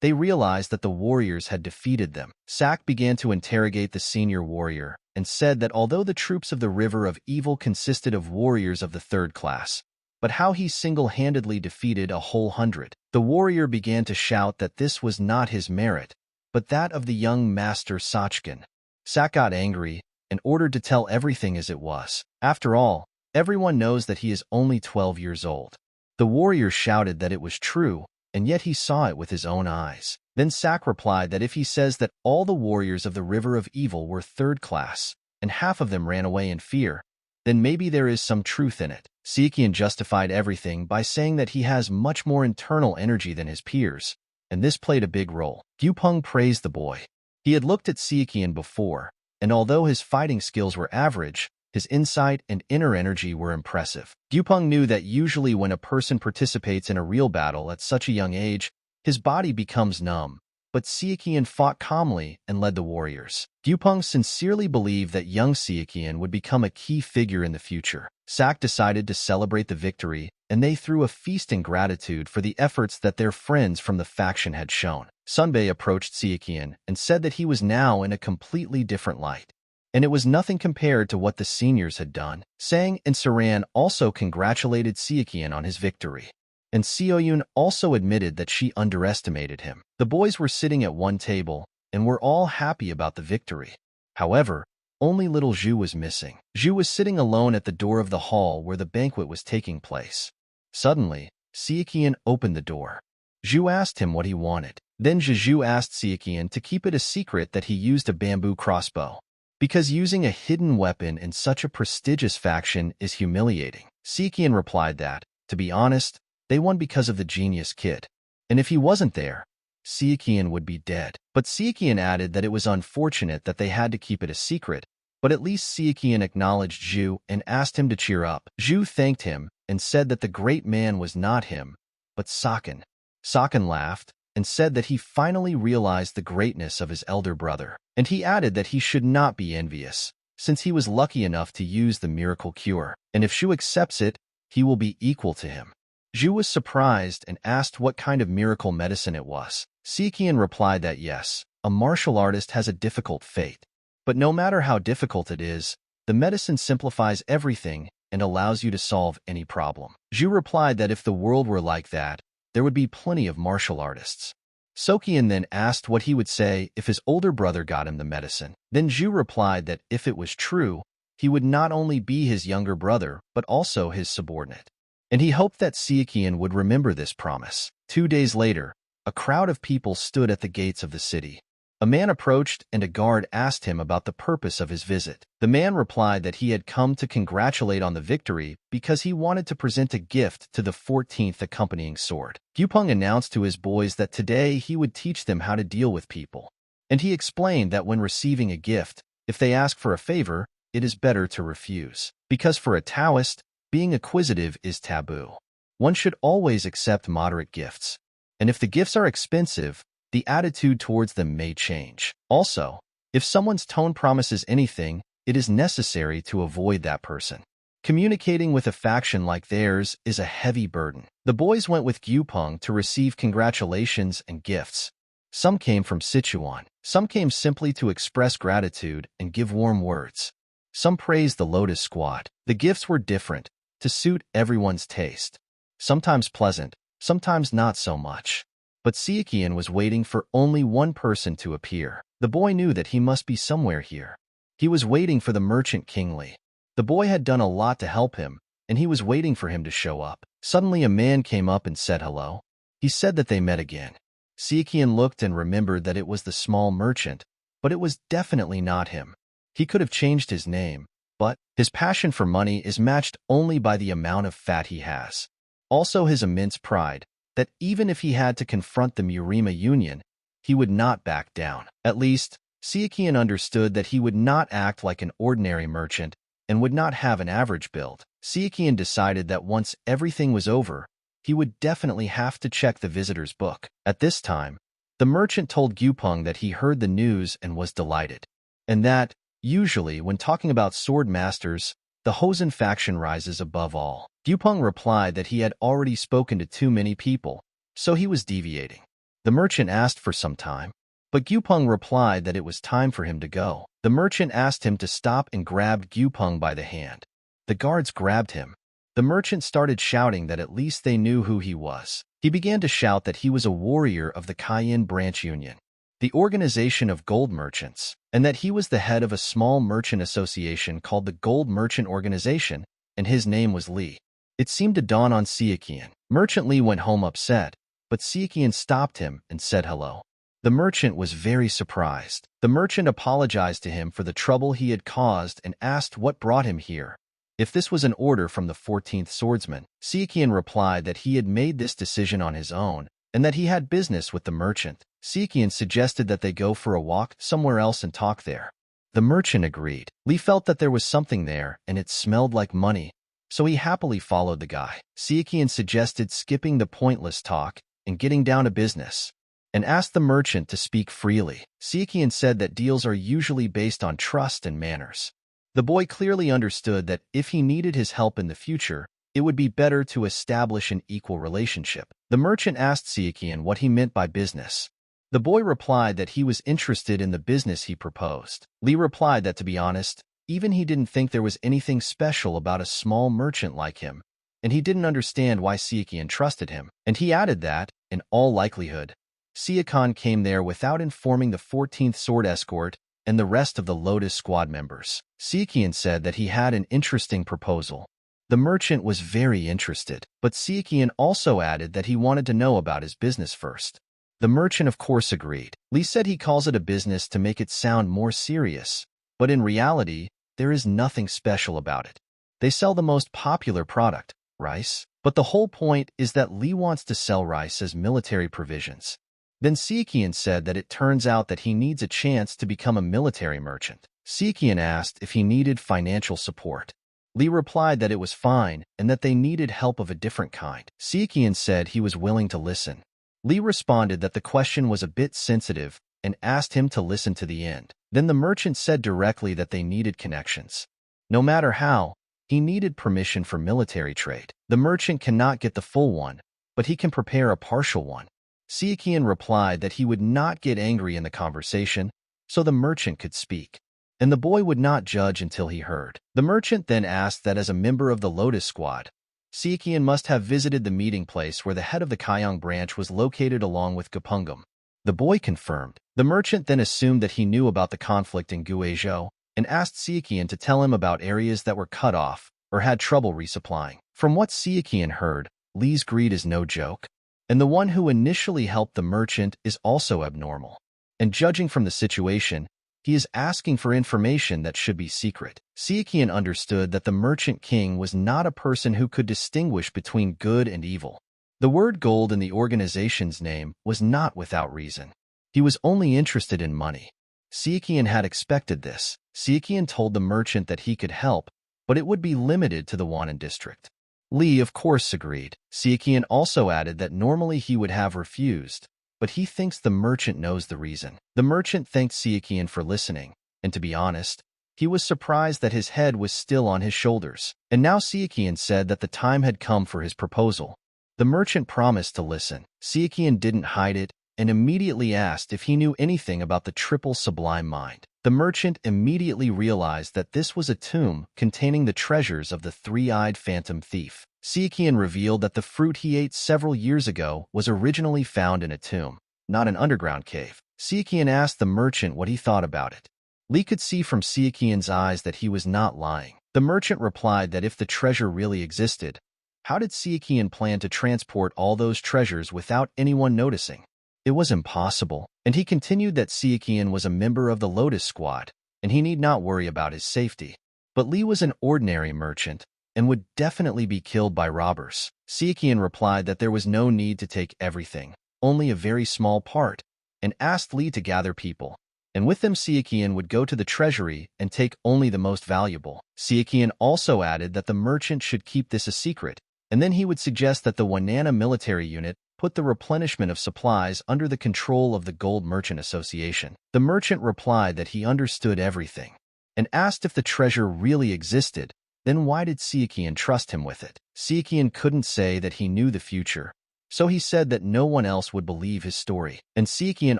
they realized that the warriors had defeated them. Sak began to interrogate the senior warrior and said that although the troops of the River of Evil consisted of warriors of the 3rd class, but how he single-handedly defeated a whole 100. The warrior began to shout that this was not his merit, but that of the young Master Sachkin. Sak got angry and ordered to tell everything as it was. After all, everyone knows that he is only 12 years old. The warrior shouted that it was true, and yet he saw it with his own eyes. Then Sak replied that if he says that all the warriors of the River of Evil were 3rd class, and half of them ran away in fear, then maybe there is some truth in it. Sichuan justified everything by saying that he has much more internal energy than his peers, and this played a big role. Gyupeng praised the boy. He had looked at Sichuan before, and although his fighting skills were average, his insight and inner energy were impressive. Gyupeng knew that usually when a person participates in a real battle at such a young age, his body becomes numb, but Sichuan fought calmly and led the warriors. Gyupeng sincerely believed that young Sichuan would become a key figure in the future. Sak decided to celebrate the victory, and they threw a feast in gratitude for the efforts that their friends from the faction had shown. Sunbei approached Sichuan and said that he was now in a completely different light, and it was nothing compared to what the seniors had done. Sang and Saran also congratulated Sichuan on his victory, and Sioyun also admitted that she underestimated him. The boys were sitting at one table and were all happy about the victory. However, only little Zhu was missing. Zhu was sitting alone at the door of the hall where the banquet was taking place. Suddenly, Sichuan opened the door. Zhu asked him what he wanted. Then Zhu asked Sichuan to keep it a secret that he used a bamboo crossbow, because using a hidden weapon in such a prestigious faction is humiliating. Sichuan replied that, to be honest, they won because of the genius kid, and if he wasn't there, Sichuan would be dead. But Sichuan added that it was unfortunate that they had to keep it a secret, but at least Sichuan acknowledged Zhu and asked him to cheer up. Zhu thanked him and said that the great man was not him, but Sakan. Sakan laughed and said that he finally realized the greatness of his elder brother, and he added that he should not be envious, since he was lucky enough to use the miracle cure, and if Zhu accepts it, he will be equal to him. Zhu was surprised and asked what kind of miracle medicine it was. Sichuan replied that yes, a martial artist has a difficult fate. But no matter how difficult it is, the medicine simplifies everything and allows you to solve any problem. Zhu replied that if the world were like that, there would be plenty of martial artists. Sichuan then asked what he would say if his older brother got him the medicine. Then Zhu replied that if it was true, he would not only be his younger brother, but also his subordinate. And he hoped that Sichuan would remember this promise. 2 days later, a crowd of people stood at the gates of the city. A man approached and a guard asked him about the purpose of his visit. The man replied that he had come to congratulate on the victory because he wanted to present a gift to the 14th accompanying sword. Gupeng announced to his boys that today he would teach them how to deal with people. And he explained that when receiving a gift, if they ask for a favor, it is better to refuse. Because for a Taoist, being acquisitive is taboo. One should always accept moderate gifts. And if the gifts are expensive, the attitude towards them may change. Also, if someone's tone promises anything, it is necessary to avoid that person. Communicating with a faction like theirs is a heavy burden. The boys went with Gupeng to receive congratulations and gifts. Some came from Sichuan. Some came simply to express gratitude and give warm words. Some praised the Lotus Squad. The gifts were different, to suit everyone's taste. Sometimes pleasant, sometimes not so much. But Sichuan was waiting for only one person to appear. The boy knew that he must be somewhere here. He was waiting for the merchant King Li. The boy had done a lot to help him, and he was waiting for him to show up. Suddenly a man came up and said hello. He said that they met again. Sichuan looked and remembered that it was the small merchant, but it was definitely not him. He could have changed his name, but his passion for money is matched only by the amount of fat he has. Also his immense pride, that even if he had to confront the MURIM Union, he would not back down. At least, Sichuan understood that he would not act like an ordinary merchant and would not have an average build. Sichuan decided that once everything was over, he would definitely have to check the visitor's book. At this time, the merchant told Gupeng that he heard the news and was delighted, and that, usually when talking about sword masters, the Hosen faction rises above all. Gupeng replied that he had already spoken to too many people, so he was deviating. The merchant asked for some time, but Gupeng replied that it was time for him to go. The merchant asked him to stop and grabbed Gupeng by the hand. The guards grabbed him. The merchant started shouting that at least they knew who he was. He began to shout that he was a warrior of the Cayenne Branch Union, the organization of gold merchants, and that he was the head of a small merchant association called the Gold Merchant Organization, and his name was Li. It seemed to dawn on Sichuan. Merchant Li went home upset, but Sichuan stopped him and said hello. The merchant was very surprised. The merchant apologized to him for the trouble he had caused and asked what brought him here. If this was an order from the 14th swordsman, Sichuan replied that he had made this decision on his own and that he had business with the merchant. Sichuan suggested that they go for a walk somewhere else and talk there. The merchant agreed. Li felt that there was something there and it smelled like money, so he happily followed the guy. Sichuan suggested skipping the pointless talk and getting down to business, and asked the merchant to speak freely. Sichuan said that deals are usually based on trust and manners. The boy clearly understood that if he needed his help in the future, it would be better to establish an equal relationship. The merchant asked Sichuan what he meant by business. The boy replied that he was interested in the business he proposed. Li replied that, to be honest, even he didn't think there was anything special about a small merchant like him, and he didn't understand why Sichuan trusted him. And he added that, in all likelihood, Sichuan came there without informing the 14th Sword Escort and the rest of the Lotus Squad members. Sichuan said that he had an interesting proposal. The merchant was very interested, but Sichuan also added that he wanted to know about his business first. The merchant of course agreed. Li said he calls it a business to make it sound more serious, but in reality, there is nothing special about it. They sell the most popular product, rice, but the whole point is that Li wants to sell rice as military provisions. Then Sichuan said that it turns out that he needs a chance to become a military merchant. Sichuan asked if he needed financial support. Li replied that it was fine and that they needed help of a different kind. Sichuan said he was willing to listen. Li responded that the question was a bit sensitive and asked him to listen to the end. Then the merchant said directly that they needed connections. No matter how, he needed permission for military trade. The merchant cannot get the full one, but he can prepare a partial one. Sichuan replied that he would not get angry in the conversation, so the merchant could speak, and the boy would not judge until he heard. The merchant then asked that as a member of the Lotus Squad, Sichuan must have visited the meeting place where the head of the Kaiyang branch was located along with Gapungam. The boy confirmed. The merchant then assumed that he knew about the conflict in Guizhou and asked Sichuan to tell him about areas that were cut off or had trouble resupplying. From what Sichuan heard, Li's greed is no joke, and the one who initially helped the merchant is also abnormal. And judging from the situation, he is asking for information that should be secret. Sichuan understood that the merchant king was not a person who could distinguish between good and evil. The word gold in the organization's name was not without reason. He was only interested in money. Sichuan had expected this. Sichuan told the merchant that he could help, but it would be limited to the Wannan district. Li, of course, agreed. Sichuan also added that normally he would have refused, but he thinks the merchant knows the reason. The merchant thanked Sichuan for listening, and to be honest, he was surprised that his head was still on his shoulders. And now Sichuan said that the time had come for his proposal. The merchant promised to listen. Sichuan didn't hide it and immediately asked if he knew anything about the triple sublime mind. The merchant immediately realized that this was a tomb containing the treasures of the three-eyed phantom thief. Sichuan revealed that the fruit he ate several years ago was originally found in a tomb, not an underground cave. Sichuan asked the merchant what he thought about it. Li could see from Sichuan's eyes that he was not lying. The merchant replied that if the treasure really existed, how did Sichuan plan to transport all those treasures without anyone noticing? It was impossible, and he continued that Sichuan was a member of the Lotus Squad, and he need not worry about his safety. But Li was an ordinary merchant, and would definitely be killed by robbers. Sichuan replied that there was no need to take everything, only a very small part, and asked Li to gather people. And with them Sichuan would go to the treasury and take only the most valuable. Sichuan also added that the merchant should keep this a secret, and then he would suggest that the Wanana military unit put the replenishment of supplies under the control of the Gold Merchant Association. The merchant replied that he understood everything, and asked if the treasure really existed, then why did Sichuan trust him with it? Sichuan couldn't say that he knew the future, so he said that no one else would believe his story. And Sichuan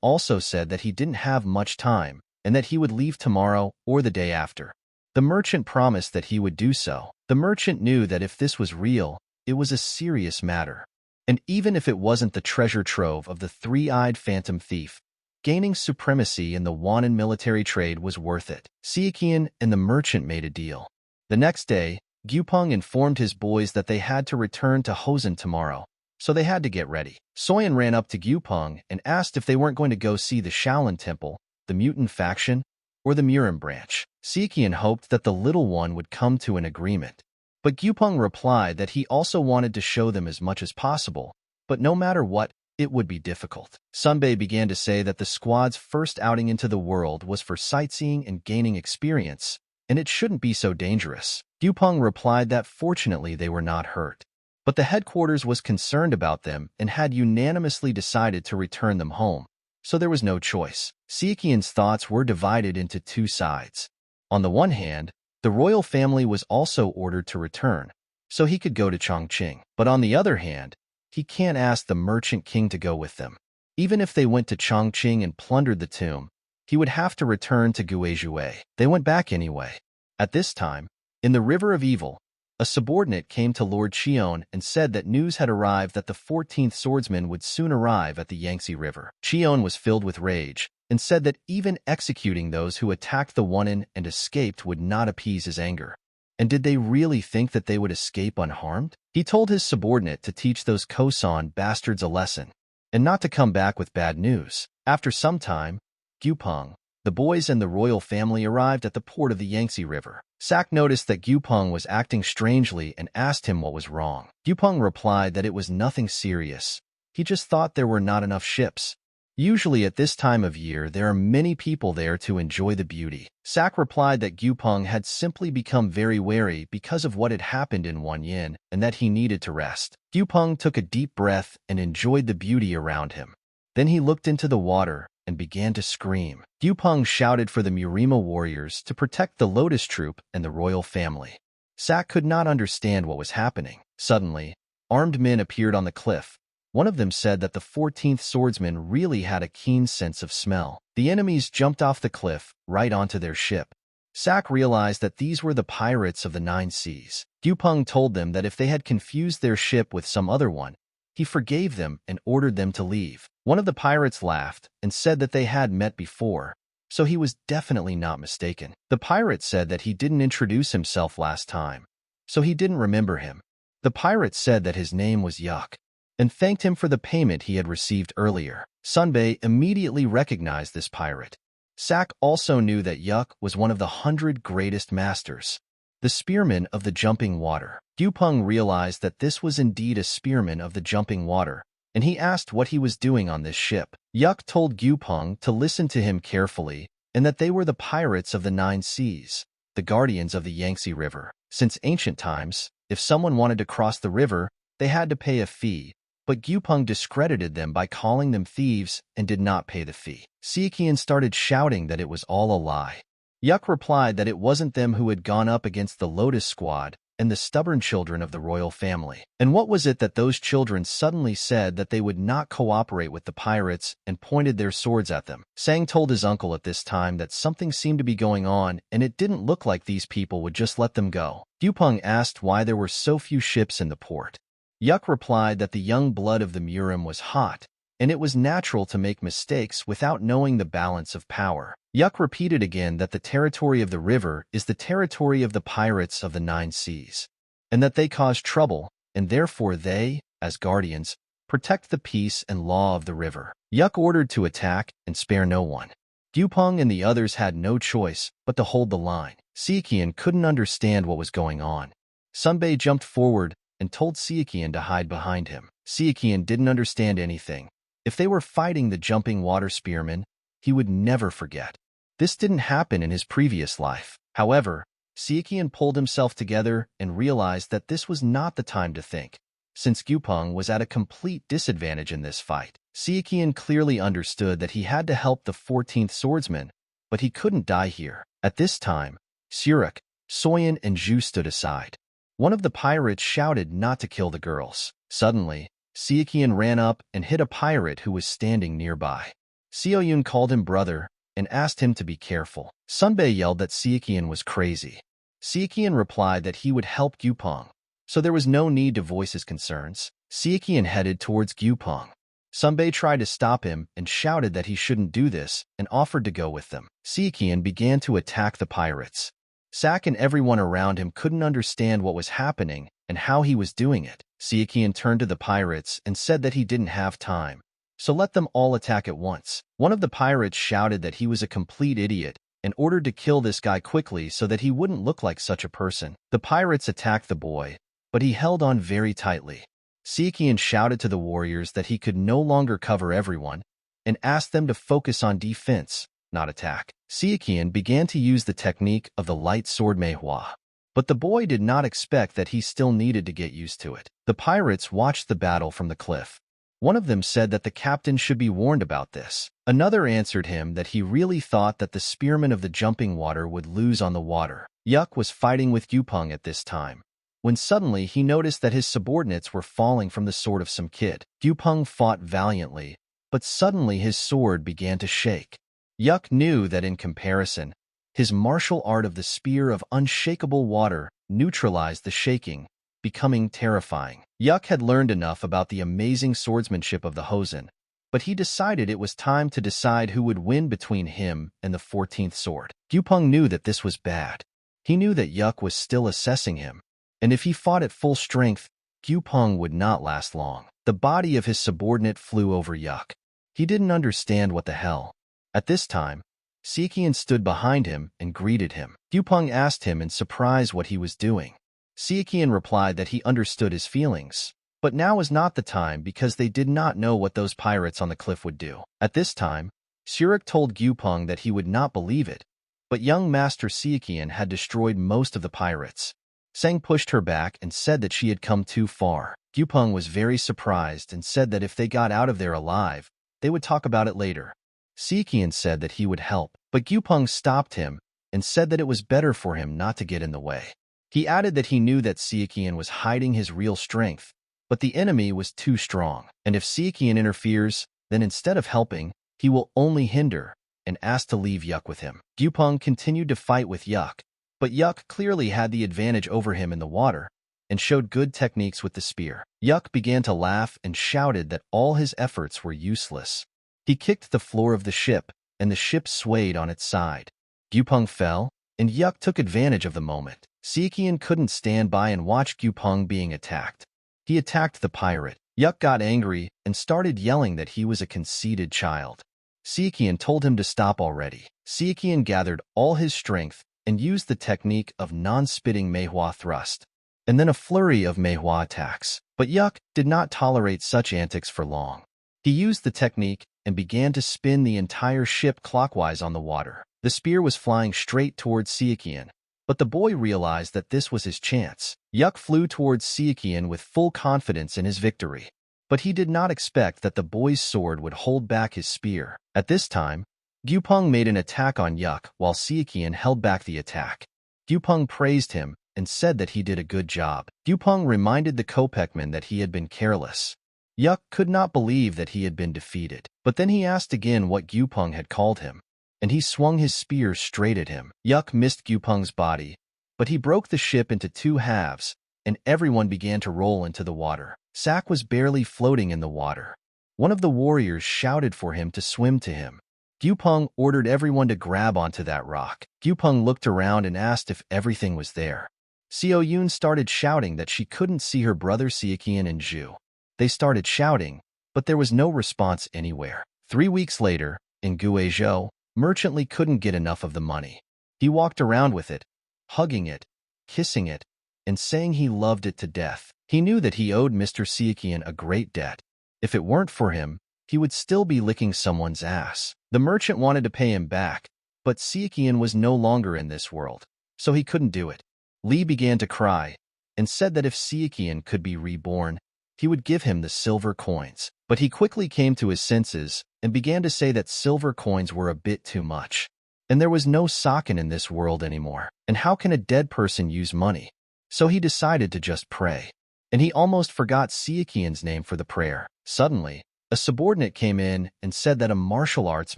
also said that he didn't have much time, and that he would leave tomorrow or the day after. The merchant promised that he would do so. The merchant knew that if this was real, it was a serious matter. And even if it wasn't the treasure trove of the three-eyed phantom thief, gaining supremacy in the Wannan military trade was worth it. Sichuan and the merchant made a deal. The next day, Gupeng informed his boys that they had to return to Hosen tomorrow, so they had to get ready. Soyan ran up to Gupeng and asked if they weren't going to go see the Shaolin Temple, the mutant faction, or the MURIM branch. Sichuan hoped that the little one would come to an agreement. But Gupeng replied that he also wanted to show them as much as possible, but no matter what, it would be difficult. Sunbei began to say that the squad's first outing into the world was for sightseeing and gaining experience, and it shouldn't be so dangerous. Gupeng replied that fortunately they were not hurt, but the headquarters was concerned about them and had unanimously decided to return them home, so there was no choice. Sichuan's thoughts were divided into two sides. On the one hand, the royal family was also ordered to return, so he could go to Chongqing. But on the other hand, he can't ask the merchant king to go with them. Even if they went to Chongqing and plundered the tomb, he would have to return to Guizhou. They went back anyway. At this time, in the River of Evil, a subordinate came to Lord Qion and said that news had arrived that the 14th swordsman would soon arrive at the Yangtze River. Qion was filled with rage and said that even executing those who attacked the Wannan and escaped would not appease his anger. And did they really think that they would escape unharmed? He told his subordinate to teach those Kosan bastards a lesson, and not to come back with bad news. After some time, Gupeng, the boys and the royal family arrived at the port of the Yangtze River. Sak noticed that Gupeng was acting strangely and asked him what was wrong. Gupeng replied that it was nothing serious. He just thought there were not enough ships. Usually at this time of year, there are many people there to enjoy the beauty. Sak replied that Gupeng had simply become very wary because of what had happened in Wanyan and that he needed to rest. Gupeng took a deep breath and enjoyed the beauty around him. Then he looked into the water and began to scream. Gupeng shouted for the MURIM warriors to protect the Lotus troop and the royal family. Sak could not understand what was happening. Suddenly, armed men appeared on the cliff, One of them said that the 14th swordsman really had a keen sense of smell. The enemies jumped off the cliff, right onto their ship. Sak realized that these were the pirates of the Nine Seas. Gyupeng told them that if they had confused their ship with some other one, he forgave them and ordered them to leave. One of the pirates laughed and said that they had met before, so he was definitely not mistaken. The pirate said that he didn't introduce himself last time, so he didn't remember him. The pirate said that his name was Yuck and thanked him for the payment he had received earlier. Sunbei immediately recognized this pirate. Sak also knew that Yuck was one of the 100 greatest masters, the spearman of the jumping water. Gyupeng realized that this was indeed a spearman of the jumping water, and he asked what he was doing on this ship. Yuck told Gyupeng to listen to him carefully and that they were the pirates of the Nine Seas, the guardians of the Yangtze River. Since ancient times, if someone wanted to cross the river, they had to pay a fee, but Gyupeng discredited them by calling them thieves and did not pay the fee. Sichuan started shouting that it was all a lie. Yuck replied that it wasn't them who had gone up against the Lotus Squad and the stubborn children of the royal family. And what was it that those children suddenly said that they would not cooperate with the pirates and pointed their swords at them? Sang told his uncle at this time that something seemed to be going on and it didn't look like these people would just let them go. Gyupeng asked why there were so few ships in the port. Yuck replied that the young blood of the MURIM was hot, and it was natural to make mistakes without knowing the balance of power. Yuck repeated again that the territory of the river is the territory of the pirates of the Nine Seas, and that they cause trouble, and therefore they, as guardians, protect the peace and law of the river. Yuck ordered to attack and spare no one. Gyupeng and the others had no choice but to hold the line. Sichuan couldn't understand what was going on. Sunbei jumped forward and told Sichuan to hide behind him. Sichuan didn't understand anything. If they were fighting the jumping water spearmen, he would never forget. This didn't happen in his previous life. However, Sichuan pulled himself together and realized that this was not the time to think, since Gyupeng was at a complete disadvantage in this fight. Sichuan clearly understood that he had to help the 14th swordsman, but he couldn't die here. At this time, Surik, Soyan, and Zhu stood aside. One of the pirates shouted not to kill the girls. Suddenly, Sichuan ran up and hit a pirate who was standing nearby. Sioyun called him brother and asked him to be careful. Sunbei yelled that Sichuan was crazy. Sichuan replied that he would help Gyupeng, so there was no need to voice his concerns. Sichuan headed towards Gyupeng. Sunbei tried to stop him and shouted that he shouldn't do this and offered to go with them. Sichuan began to attack the pirates. Sak and everyone around him couldn't understand what was happening and how he was doing it. Sichuan turned to the pirates and said that he didn't have time, so let them all attack at once. One of the pirates shouted that he was a complete idiot and ordered to kill this guy quickly so that he wouldn't look like such a person. The pirates attacked the boy, but he held on very tightly. Sichuan shouted to the warriors that he could no longer cover everyone and asked them to focus on defense, not attack. Sichuan began to use the technique of the light sword Manhwa, but the boy did not expect that he still needed to get used to it. The pirates watched the battle from the cliff. One of them said that the captain should be warned about this. Another answered him that he really thought that the spearman of the jumping water would lose on the water. Yuck was fighting with Gyupeng at this time, when suddenly he noticed that his subordinates were falling from the sword of some kid. Gyupeng fought valiantly, but suddenly his sword began to shake. Yuck knew that in comparison, his martial art of the spear of unshakable water neutralized the shaking, becoming terrifying. Yuck had learned enough about the amazing swordsmanship of the Hosen, but he decided it was time to decide who would win between him and the 14th sword. Gyupeng knew that this was bad. He knew that Yuck was still assessing him, and if he fought at full strength, Gyupeng would not last long. The body of his subordinate flew over Yuck. He didn't understand what the hell. At this time, Sichuan stood behind him and greeted him. Gyupeng asked him in surprise what he was doing. Sichuan replied that he understood his feelings, but now was not the time because they did not know what those pirates on the cliff would do. At this time, Surik told Gyupeng that he would not believe it, but young Master Sichuan had destroyed most of the pirates. Sang pushed her back and said that she had come too far. Gyupeng was very surprised and said that if they got out of there alive, they would talk about it later. Sichuan said that he would help, but Gyupeng stopped him and said that it was better for him not to get in the way. He added that he knew that Sichuan was hiding his real strength But the enemy was too strong, and if Sichuan interferes, then instead of helping, he will only hinder, and asked to leave Yuk with him. Gyupeng continued to fight with Yuk, but Yuk clearly had the advantage over him in the water, and showed good techniques with the spear. Yuk began to laugh and shouted that all his efforts were useless. He kicked the floor of the ship, and the ship swayed on its side. Gyupeng fell, and Yuk took advantage of the moment. Sichuan couldn't stand by and watch Gyupeng being attacked. He attacked the pirate. Yuk got angry and started yelling that he was a conceited child. Sichuan told him to stop already. Sichuan gathered all his strength and used the technique of non-spitting Manhwa thrust, and then a flurry of Manhwa attacks. But Yuk did not tolerate such antics for long. He used the technique and began to spin the entire ship clockwise on the water. The spear was flying straight towards Sichuan, but the boy realized that this was his chance. Yuk flew towards Sichuan with full confidence in his victory, but he did not expect that the boy's sword would hold back his spear. At this time, Gyupeng made an attack on Yuk while Sichuan held back the attack. Gyupeng praised him and said that he did a good job. Gyupeng reminded the Kopekman that he had been careless. Yuk could not believe that he had been defeated, but then he asked again what Gyupeng had called him, and he swung his spear straight at him. Yuk missed Gyupeng's body, but he broke the ship into two halves, and everyone began to roll into the water. Sak was barely floating in the water. One of the warriors shouted for him to swim to him. Gyupeng ordered everyone to grab onto that rock. Gyupeng looked around and asked if everything was there. Xiao Yun started shouting that she couldn't see her brother Sichuan and Zhu. They started shouting, but there was no response anywhere. 3 weeks later, in Guizhou, Merchant Li couldn't get enough of the money. He walked around with it, hugging it, kissing it, and saying he loved it to death. He knew that he owed Mr. Sichuan a great debt. If it weren't for him, he would still be licking someone's ass. The merchant wanted to pay him back, but Sichuan was no longer in this world, so he couldn't do it. Li began to cry, and said that if Sichuan could be reborn, he would give him the silver coins. But he quickly came to his senses and began to say that silver coins were a bit too much. And there was no Saken in this world anymore. And how can a dead person use money? So he decided to just pray. And he almost forgot Sichuan's name for the prayer. Suddenly, a subordinate came in and said that a martial arts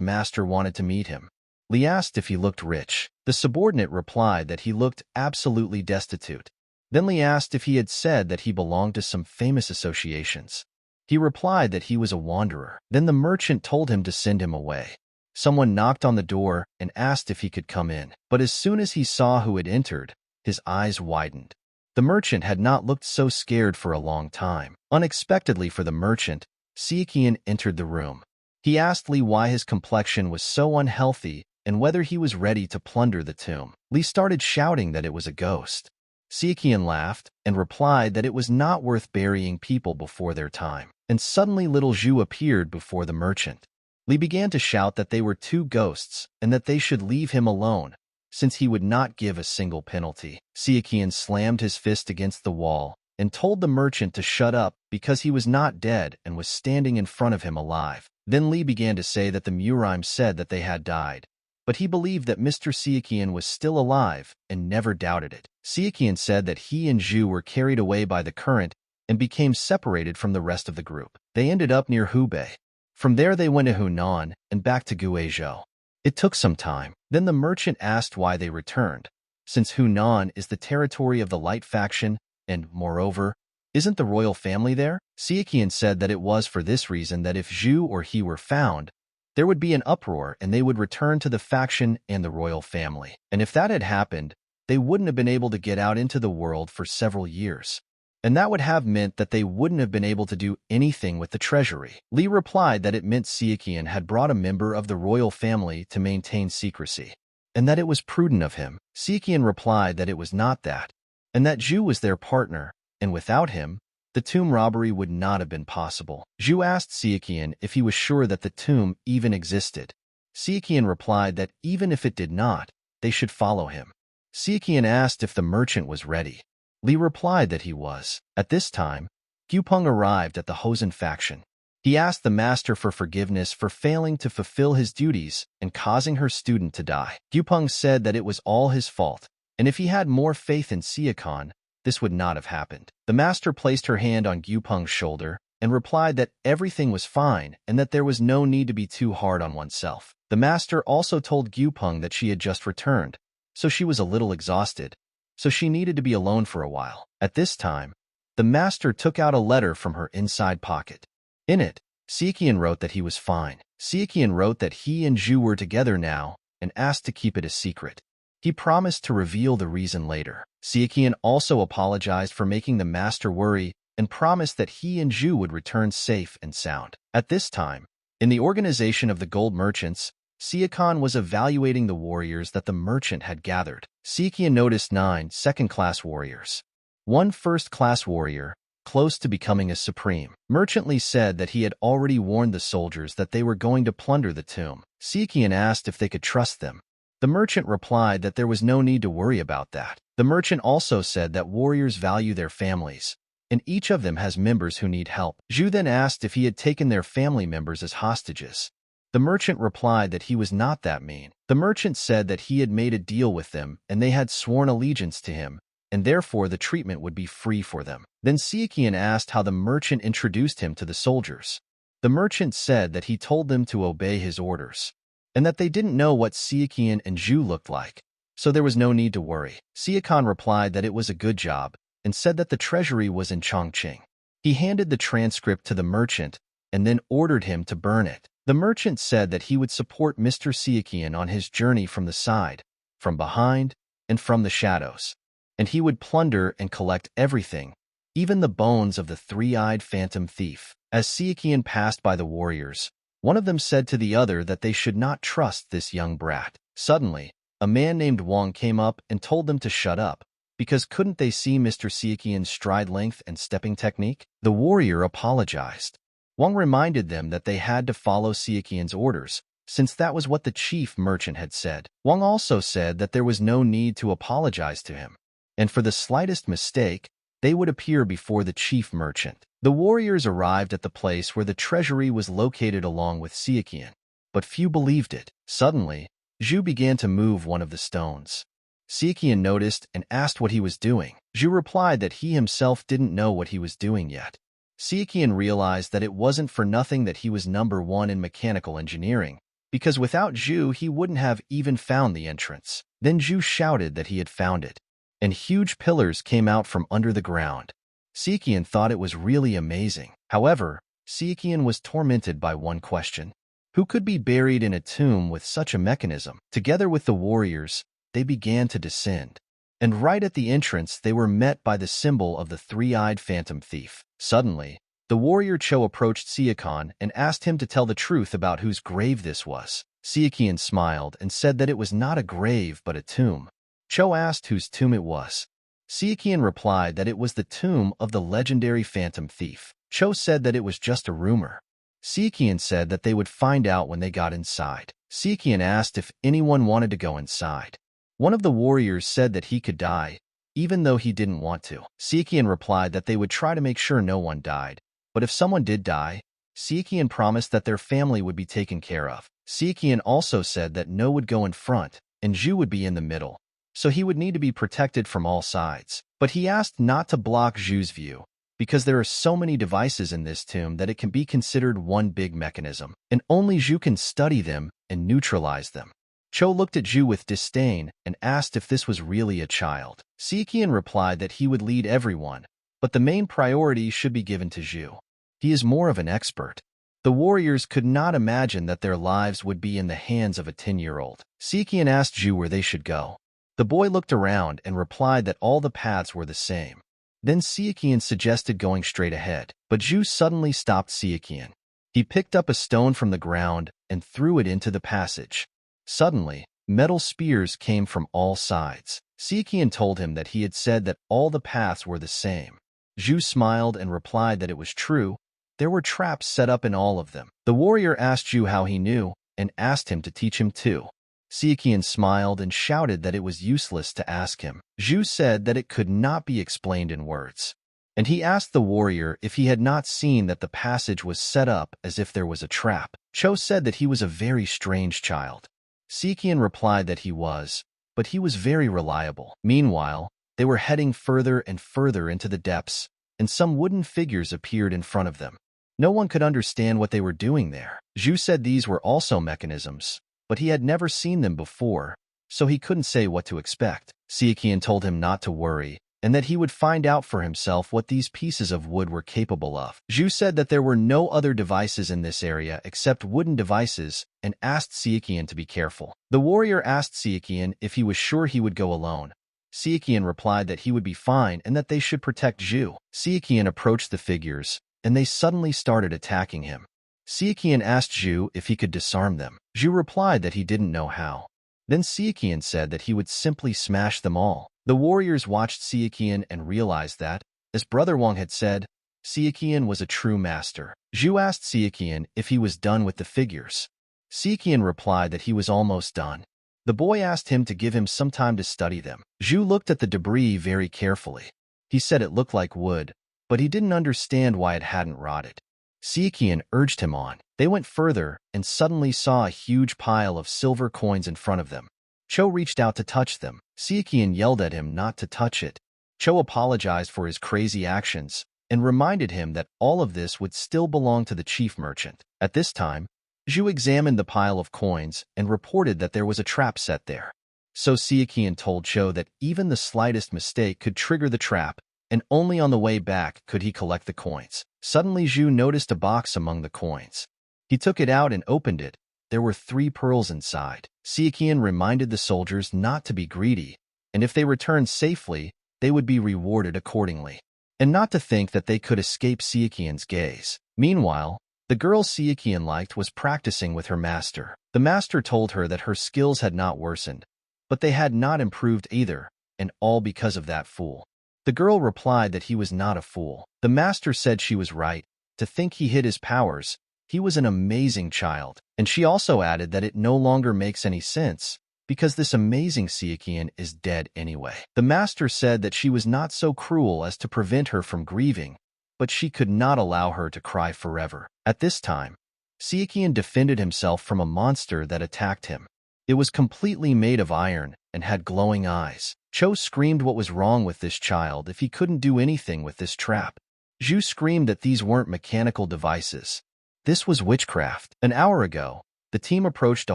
master wanted to meet him. Li asked if he looked rich. The subordinate replied that he looked absolutely destitute. Then Li asked if he had said that he belonged to some famous associations. He replied that he was a wanderer. Then the merchant told him to send him away. Someone knocked on the door and asked if he could come in. But as soon as he saw who had entered, his eyes widened. The merchant had not looked so scared for a long time. Unexpectedly for the merchant, Sichuan entered the room. He asked Li why his complexion was so unhealthy and whether he was ready to plunder the tomb. Li started shouting that it was a ghost. Sichuan laughed and replied that it was not worth burying people before their time. And suddenly little Zhu appeared before the merchant. Li began to shout that they were two ghosts and that they should leave him alone, since he would not give a single penalty. Sichuan slammed his fist against the wall and told the merchant to shut up because he was not dead and was standing in front of him alive. Then Li began to say that the MURIM said that they had died, but he believed that Mr. Sichuan was still alive and never doubted it. Sichuan said that he and Zhu were carried away by the current and became separated from the rest of the group. They ended up near Hubei. From there they went to Hunan and back to Guizhou. It took some time. Then the merchant asked why they returned, since Hunan is the territory of the Light faction, and, moreover, isn't the royal family there? Sichuan said that it was for this reason that if Zhu or he were found, there would be an uproar and they would return to the faction and the royal family. And if that had happened, they wouldn't have been able to get out into the world for several years. And that would have meant that they wouldn't have been able to do anything with the treasury. Li replied that it meant Sichuan had brought a member of the royal family to maintain secrecy, and that it was prudent of him. Sichuan replied that it was not that, and that Zhu was their partner, and without him, the tomb robbery would not have been possible. Zhu asked Sichuan if he was sure that the tomb even existed. Sichuan replied that even if it did not, they should follow him. Sichuan asked if the merchant was ready. Li replied that he was. At this time, Gyupeng arrived at the Hosen faction. He asked the master for forgiveness for failing to fulfill his duties and causing her student to die. Gyupeng said that it was all his fault, and if he had more faith in Sichuan, this would not have happened. The master placed her hand on Gyupeng's shoulder and replied that everything was fine and that there was no need to be too hard on oneself. The master also told Gyupeng that she had just returned, so she was a little exhausted, so she needed to be alone for a while. At this time, the master took out a letter from her inside pocket. In it, Sichuan wrote that he was fine. Sichuan wrote that he and Zhu were together now and asked to keep it a secret. He promised to reveal the reason later. Sichuan also apologized for making the master worry and promised that he and Zhu would return safe and sound. At this time, in the organization of the gold merchants, Sichuan was evaluating the warriors that the merchant had gathered. Sichuan noticed 9 second-class warriors, 1 first-class warrior, close to becoming a supreme. Merchant Li said that he had already warned the soldiers that they were going to plunder the tomb. Sichuan asked if they could trust them. The merchant replied that there was no need to worry about that. The merchant also said that warriors value their families, and each of them has members who need help. Zhu then asked if he had taken their family members as hostages. The merchant replied that he was not that mean. The merchant said that he had made a deal with them and they had sworn allegiance to him, and therefore the treatment would be free for them. Then Sichuan asked how the merchant introduced him to the soldiers. The merchant said that he told them to obey his orders, and that they didn't know what Sichuan and Zhu looked like, so there was no need to worry. Sichuan replied that it was a good job, and said that the treasury was in Chongqing. He handed the transcript to the merchant, and then ordered him to burn it. The merchant said that he would support Mr. Sichuan on his journey from the side, from behind, and from the shadows, and he would plunder and collect everything, even the bones of the three-eyed phantom thief. As Sichuan passed by the warriors, one of them said to the other that they should not trust this young brat. Suddenly, a man named Wang came up and told them to shut up, because couldn't they see Mr. Sichuan's stride length and stepping technique? The warrior apologized. Wang reminded them that they had to follow Sichuan's orders, since that was what the chief merchant had said. Wang also said that there was no need to apologize to him, and for the slightest mistake, they would appear before the chief merchant. The warriors arrived at the place where the treasury was located along with Sichuan, but few believed it. Suddenly, Zhu began to move one of the stones. Sichuan noticed and asked what he was doing. Zhu replied that he himself didn't know what he was doing yet. Sichuan realized that it wasn't for nothing that he was #1 in mechanical engineering, because without Zhu he wouldn't have even found the entrance. Then Zhu shouted that he had found it, and huge pillars came out from under the ground. Sichuan thought it was really amazing. However, Sichuan was tormented by one question. Who could be buried in a tomb with such a mechanism? Together with the warriors, they began to descend, and right at the entrance they were met by the symbol of the three-eyed phantom thief. Suddenly, the warrior Cho approached Sichuan and asked him to tell the truth about whose grave this was. Sichuan smiled and said that it was not a grave but a tomb. Cho asked whose tomb it was. Sichuan replied that it was the tomb of the legendary phantom thief. Cho said that it was just a rumor. Sichuan said that they would find out when they got inside. Sichuan asked if anyone wanted to go inside. One of the warriors said that he could die, even though he didn't want to. Sichuan replied that they would try to make sure no one died, but if someone did die, Sichuan promised that their family would be taken care of. Sichuan also said that No would go in front, and Zhu would be in the middle, so he would need to be protected from all sides. But he asked not to block Zhu's view, because there are so many devices in this tomb that it can be considered one big mechanism, and only Zhu can study them and neutralize them. Cho looked at Zhu with disdain and asked if this was really a child. Sichuan replied that he would lead everyone, but the main priority should be given to Zhu. He is more of an expert. The warriors could not imagine that their lives would be in the hands of a 10-year-old. Sichuan asked Zhu where they should go. The boy looked around and replied that all the paths were the same. Then Sichuan suggested going straight ahead, but Zhu suddenly stopped Sichuan. He picked up a stone from the ground and threw it into the passage. Suddenly, metal spears came from all sides. Sichuan told him that he had said that all the paths were the same. Zhu smiled and replied that it was true. There were traps set up in all of them. The warrior asked Zhu how he knew and asked him to teach him too. Sichuan smiled and shouted that it was useless to ask him. Zhu said that it could not be explained in words, and he asked the warrior if he had not seen that the passage was set up as if there was a trap. Cho said that he was a very strange child. Sichuan replied that he was, but he was very reliable. Meanwhile, They were heading further and further into the depths, and some wooden figures appeared in front of them. No one could understand what they were doing there. Zhu said these were also mechanisms, but he had never seen them before, so he couldn't say what to expect. Sichuan told him not to worry, and that he would find out for himself what these pieces of wood were capable of. Zhu said that there were no other devices in this area except wooden devices and asked Sichuan to be careful. The warrior asked Sichuan if he was sure he would go alone. Sichuan replied that he would be fine and that they should protect Zhu. Sichuan approached the figures, and they suddenly started attacking him. Sichuan asked Zhu if he could disarm them. Zhu replied that he didn't know how. Then Sichuan said that he would simply smash them all. The warriors watched Sichuan and realized that, as Brother Wang had said, Sichuan was a true master. Zhu asked Sichuan if he was done with the figures. Sichuan replied that he was almost done. The boy asked him to give him some time to study them. Zhu looked at the debris very carefully. He said it looked like wood, but he didn't understand why it hadn't rotted. Sichuan urged him on. They went further and suddenly saw a huge pile of silver coins in front of them. Cho reached out to touch them. Sichuan yelled at him not to touch it. Cho apologized for his crazy actions and reminded him that all of this would still belong to the chief merchant. At this time, Zhu examined the pile of coins and reported that there was a trap set there. So Sichuan told Cho that even the slightest mistake could trigger the trap, and only on the way back could he collect the coins. Suddenly Zhu noticed a box among the coins. He took it out and opened it. There were 3 pearls inside. Sichuan reminded the soldiers not to be greedy, and if they returned safely, they would be rewarded accordingly, and not to think that they could escape Sichuan's gaze. Meanwhile, the girl Sichuan liked was practicing with her master. The master told her that her skills had not worsened, but they had not improved either, and all because of that fool. The girl replied that he was not a fool. The master said she was right. To think he hid his powers, he was an amazing child. And she also added that it no longer makes any sense, because this amazing Sichuan is dead anyway. The master said that she was not so cruel as to prevent her from grieving, but she could not allow her to cry forever. At this time, Sichuan defended himself from a monster that attacked him. It was completely made of iron and had glowing eyes. Cho screamed what was wrong with this child if he couldn't do anything with this trap. Zhu screamed that these weren't mechanical devices. This was witchcraft. An hour ago, the team approached a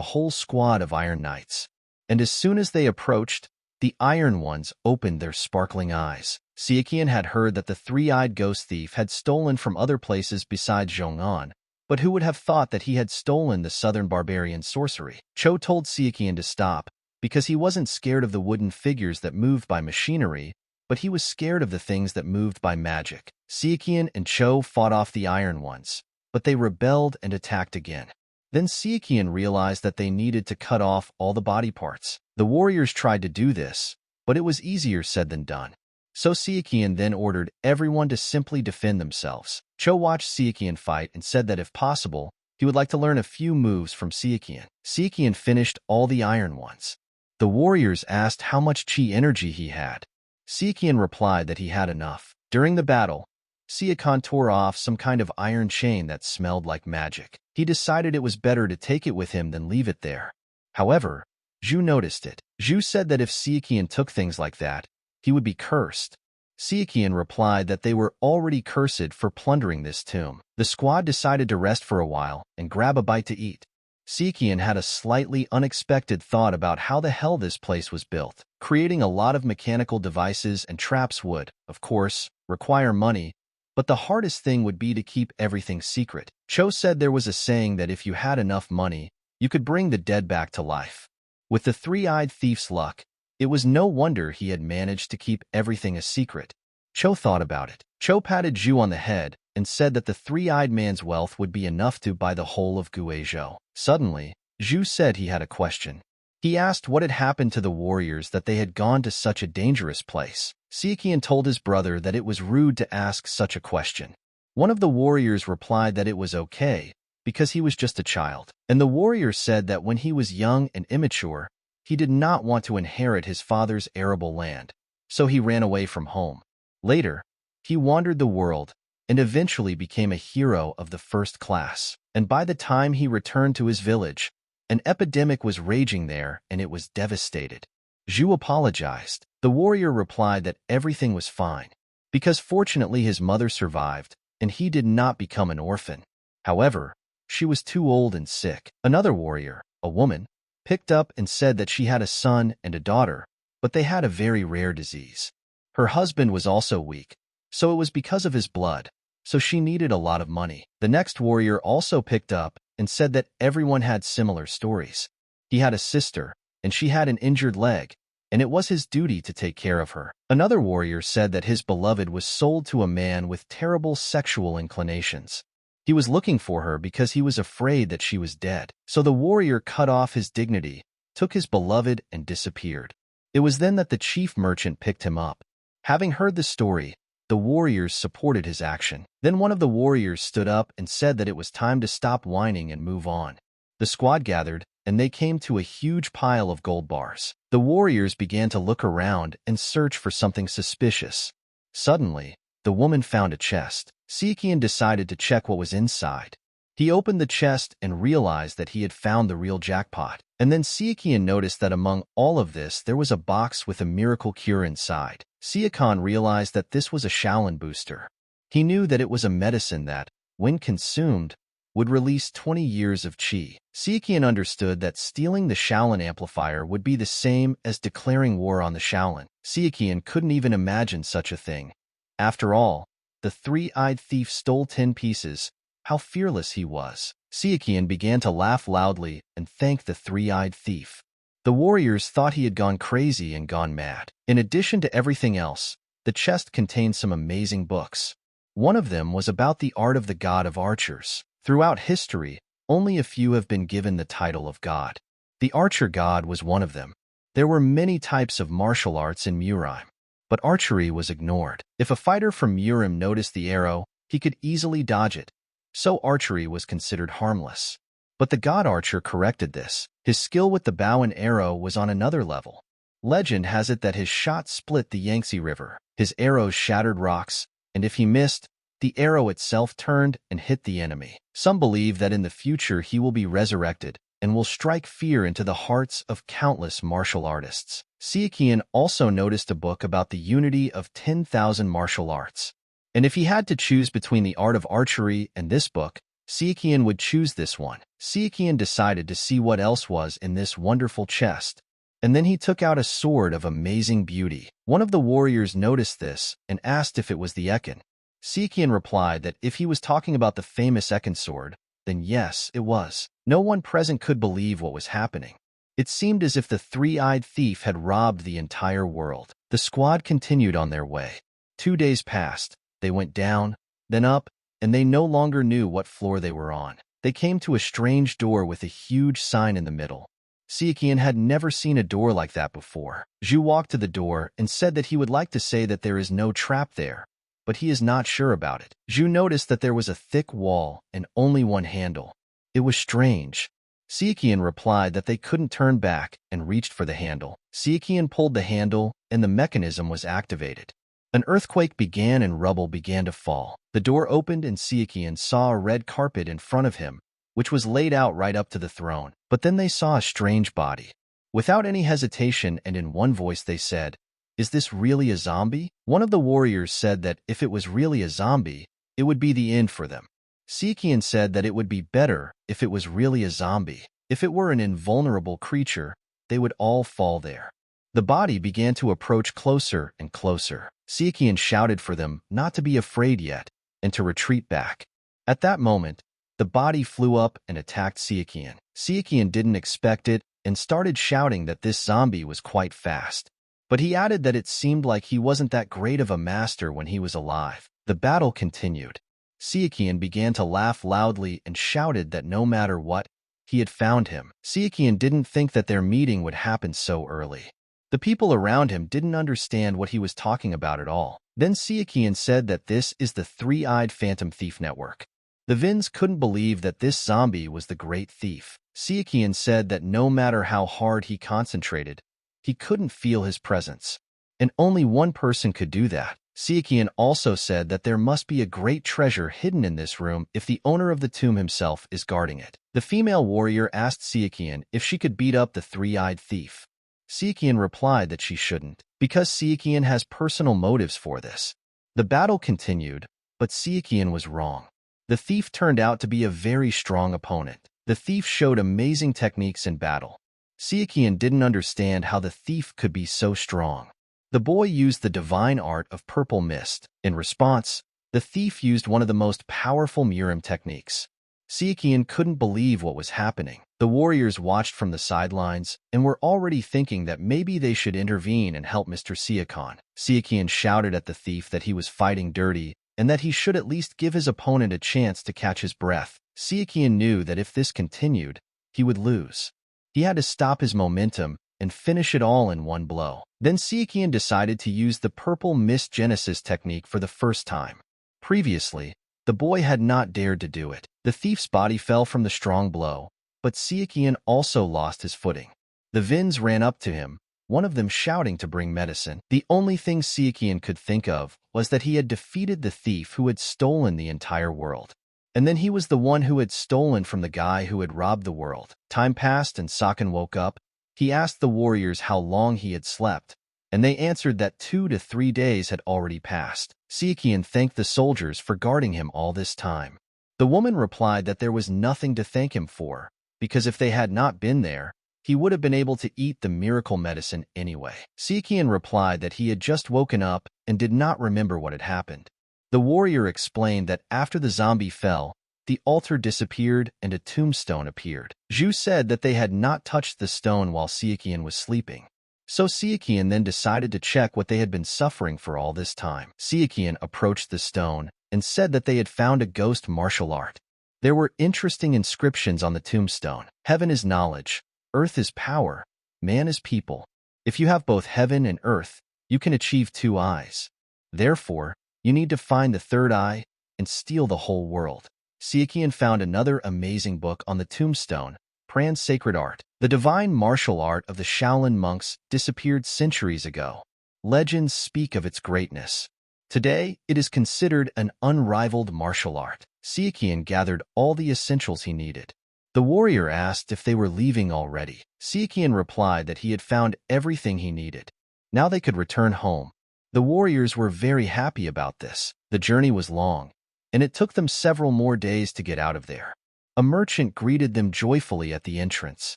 whole squad of Iron Knights, and as soon as they approached, the Iron Ones opened their sparkling eyes. Sichuan had heard that the 3-eyed ghost thief had stolen from other places besides Zhong'an, but who would have thought that he had stolen the southern barbarian sorcery? Cho told Sichuan to stop, because he wasn't scared of the wooden figures that moved by machinery, but he was scared of the things that moved by magic. Sichuan and Cho fought off the Iron Ones, but they rebelled and attacked again. Then Sichuan realized that they needed to cut off all the body parts. The warriors tried to do this, but it was easier said than done. So Sichuan then ordered everyone to simply defend themselves. Cho watched Sichuan fight and said that if possible, he would like to learn a few moves from Sichuan. Sichuan finished all the Iron Ones. The warriors asked how much chi energy he had. Sichuan replied that he had enough. During the battle, Sichuan tore off some kind of iron chain that smelled like magic. He decided it was better to take it with him than leave it there. However, Zhu noticed it. Zhu said that if Sichuan took things like that, he would be cursed. Sichuan replied that they were already cursed for plundering this tomb. The squad decided to rest for a while and grab a bite to eat. Sichuan had a slightly unexpected thought about how the hell this place was built. Creating a lot of mechanical devices and traps would, of course, require money, but the hardest thing would be to keep everything secret. Cho said there was a saying that if you had enough money, you could bring the dead back to life. With the 3-eyed thief's luck, it was no wonder he had managed to keep everything a secret. Cho thought about it. Cho patted Zhu on the head and said that the 3-eyed man's wealth would be enough to buy the whole of Guizhou. Suddenly, Zhu said he had a question. He asked what had happened to the warriors that they had gone to such a dangerous place. Sichuan told his brother that it was rude to ask such a question. One of the warriors replied that it was okay, because he was just a child. And the warrior said that when he was young and immature, he did not want to inherit his father's arable land, so he ran away from home. Later, he wandered the world and eventually became a hero of the first class. And by the time he returned to his village, an epidemic was raging there and it was devastated. Zhu apologized. The warrior replied that everything was fine, because fortunately his mother survived, and he did not become an orphan. However, she was too old and sick. Another warrior, a woman, picked up and said that she had a son and a daughter, but they had a very rare disease. Her husband was also weak, so it was because of his blood, so she needed a lot of money. The next warrior also picked up and said that everyone had similar stories. He had a sister, and she had an injured leg, and it was his duty to take care of her. Another warrior said that his beloved was sold to a man with terrible sexual inclinations. He was looking for her because he was afraid that she was dead. So the warrior cut off his dignity, took his beloved, and disappeared. It was then that the chief merchant picked him up. Having heard the story, the warriors supported his action. Then one of the warriors stood up and said that it was time to stop whining and move on. The squad gathered, and they came to a huge pile of gold bars. The warriors began to look around and search for something suspicious. Suddenly, the woman found a chest. Sichuan decided to check what was inside. He opened the chest and realized that he had found the real jackpot. And then Sichuan noticed that among all of this, there was a box with a miracle cure inside. Sichuan realized that this was a Shaolin booster. He knew that it was a medicine that, when consumed, would release 20 years of qi. Sichuan understood that stealing the Shaolin amplifier would be the same as declaring war on the Shaolin. Sichuan couldn't even imagine such a thing. After all, the three-eyed thief stole 10 pieces. How fearless he was. Sichuan began to laugh loudly and thank the three-eyed thief. The warriors thought he had gone crazy and gone mad. In addition to everything else, the chest contained some amazing books. One of them was about the art of the god of archers. Throughout history, only a few have been given the title of god. The archer god was one of them. There were many types of martial arts in MURIM, but archery was ignored. If a fighter from MURIM noticed the arrow, he could easily dodge it, so archery was considered harmless. But the god archer corrected this. His skill with the bow and arrow was on another level. Legend has it that his shot split the Yangtze River. His arrows shattered rocks, and if he missed, the arrow itself turned and hit the enemy. Some believe that in the future he will be resurrected and will strike fear into the hearts of countless martial artists. Sichuan also noticed a book about the unity of 10,000 martial arts. And if he had to choose between the art of archery and this book, Sichuan would choose this one. Sichuan decided to see what else was in this wonderful chest, and then he took out a sword of amazing beauty. One of the warriors noticed this and asked if it was the Ekin. Sichuan replied that if he was talking about the famous Ekin sword, then yes, it was. No one present could believe what was happening. It seemed as if the three-eyed thief had robbed the entire world. The squad continued on their way. 2 days passed. They went down, then up, and they no longer knew what floor they were on. They came to a strange door with a huge sign in the middle. Sichuan had never seen a door like that before. Zhu walked to the door and said that he would like to say that there is no trap there, but he is not sure about it. Zhu noticed that there was a thick wall and only one handle. It was strange. Sichuan replied that they couldn't turn back and reached for the handle. Sichuan pulled the handle and the mechanism was activated. An earthquake began and rubble began to fall. The door opened and Sichuan saw a red carpet in front of him, which was laid out right up to the throne. But then they saw a strange body. Without any hesitation and in one voice they said, "Is this really a zombie?" One of the warriors said that if it was really a zombie, it would be the end for them. Sichuan said that it would be better if it was really a zombie. If it were an invulnerable creature, they would all fall there. The body began to approach closer and closer. Sichuan shouted for them not to be afraid yet and to retreat back. At that moment, the body flew up and attacked Sichuan. Sichuan didn't expect it and started shouting that this zombie was quite fast. But he added that it seemed like he wasn't that great of a master when he was alive. The battle continued. Sichuan began to laugh loudly and shouted that no matter what, he had found him. Sichuan didn't think that their meeting would happen so early. The people around him didn't understand what he was talking about at all. Then Sichuan said that this is the three-eyed phantom thief network. The Vins couldn't believe that this zombie was the great thief. Sichuan said that no matter how hard he concentrated, he couldn't feel his presence. And only one person could do that. Sichuan also said that there must be a great treasure hidden in this room if the owner of the tomb himself is guarding it. The female warrior asked Sichuan if she could beat up the three-eyed thief. Sichuan replied that she shouldn't, because Sichuan has personal motives for this. The battle continued, but Sichuan was wrong. The thief turned out to be a very strong opponent. The thief showed amazing techniques in battle. Sichuan didn't understand how the thief could be so strong. The boy used the divine art of purple mist. In response, the thief used one of the most powerful MURIM techniques. Sichuan couldn't believe what was happening. The warriors watched from the sidelines and were already thinking that maybe they should intervene and help Mr. Sichuan. Sichuan shouted at the thief that he was fighting dirty and that he should at least give his opponent a chance to catch his breath. Sichuan knew that if this continued, he would lose. He had to stop his momentum and finish it all in one blow. Then Sichuan decided to use the purple mist genesis technique for the first time. Previously, the boy had not dared to do it. The thief's body fell from the strong blow, but Sichuan also lost his footing. The Vins ran up to him, one of them shouting to bring medicine. The only thing Sichuan could think of was that he had defeated the thief who had stolen the entire world. And then he was the one who had stolen from the guy who had robbed the world. Time passed and Sichuan woke up. He asked the warriors how long he had slept, and they answered that 2 to 3 days had already passed. Sichuan thanked the soldiers for guarding him all this time. The woman replied that there was nothing to thank him for, because if they had not been there, he would have been able to eat the miracle medicine anyway. Sichuan replied that he had just woken up and did not remember what had happened. The warrior explained that after the zombie fell, the altar disappeared and a tombstone appeared. Zhu said that they had not touched the stone while Sichuan was sleeping. So Sichuan then decided to check what they had been suffering for all this time. Sichuan approached the stone and said that they had found a ghost martial art. There were interesting inscriptions on the tombstone. Heaven is knowledge, earth is power, man is people. If you have both heaven and earth, you can achieve 2 eyes. Therefore, you need to find the 3rd eye and steal the whole world. Sichuan found another amazing book on the tombstone, Pran's Sacred Art. The divine martial art of the Shaolin monks disappeared centuries ago. Legends speak of its greatness. Today, it is considered an unrivaled martial art. Sichuan gathered all the essentials he needed. The warrior asked if they were leaving already. Sichuan replied that he had found everything he needed. Now they could return home. The warriors were very happy about this. The journey was long, and it took them several more days to get out of there. A merchant greeted them joyfully at the entrance.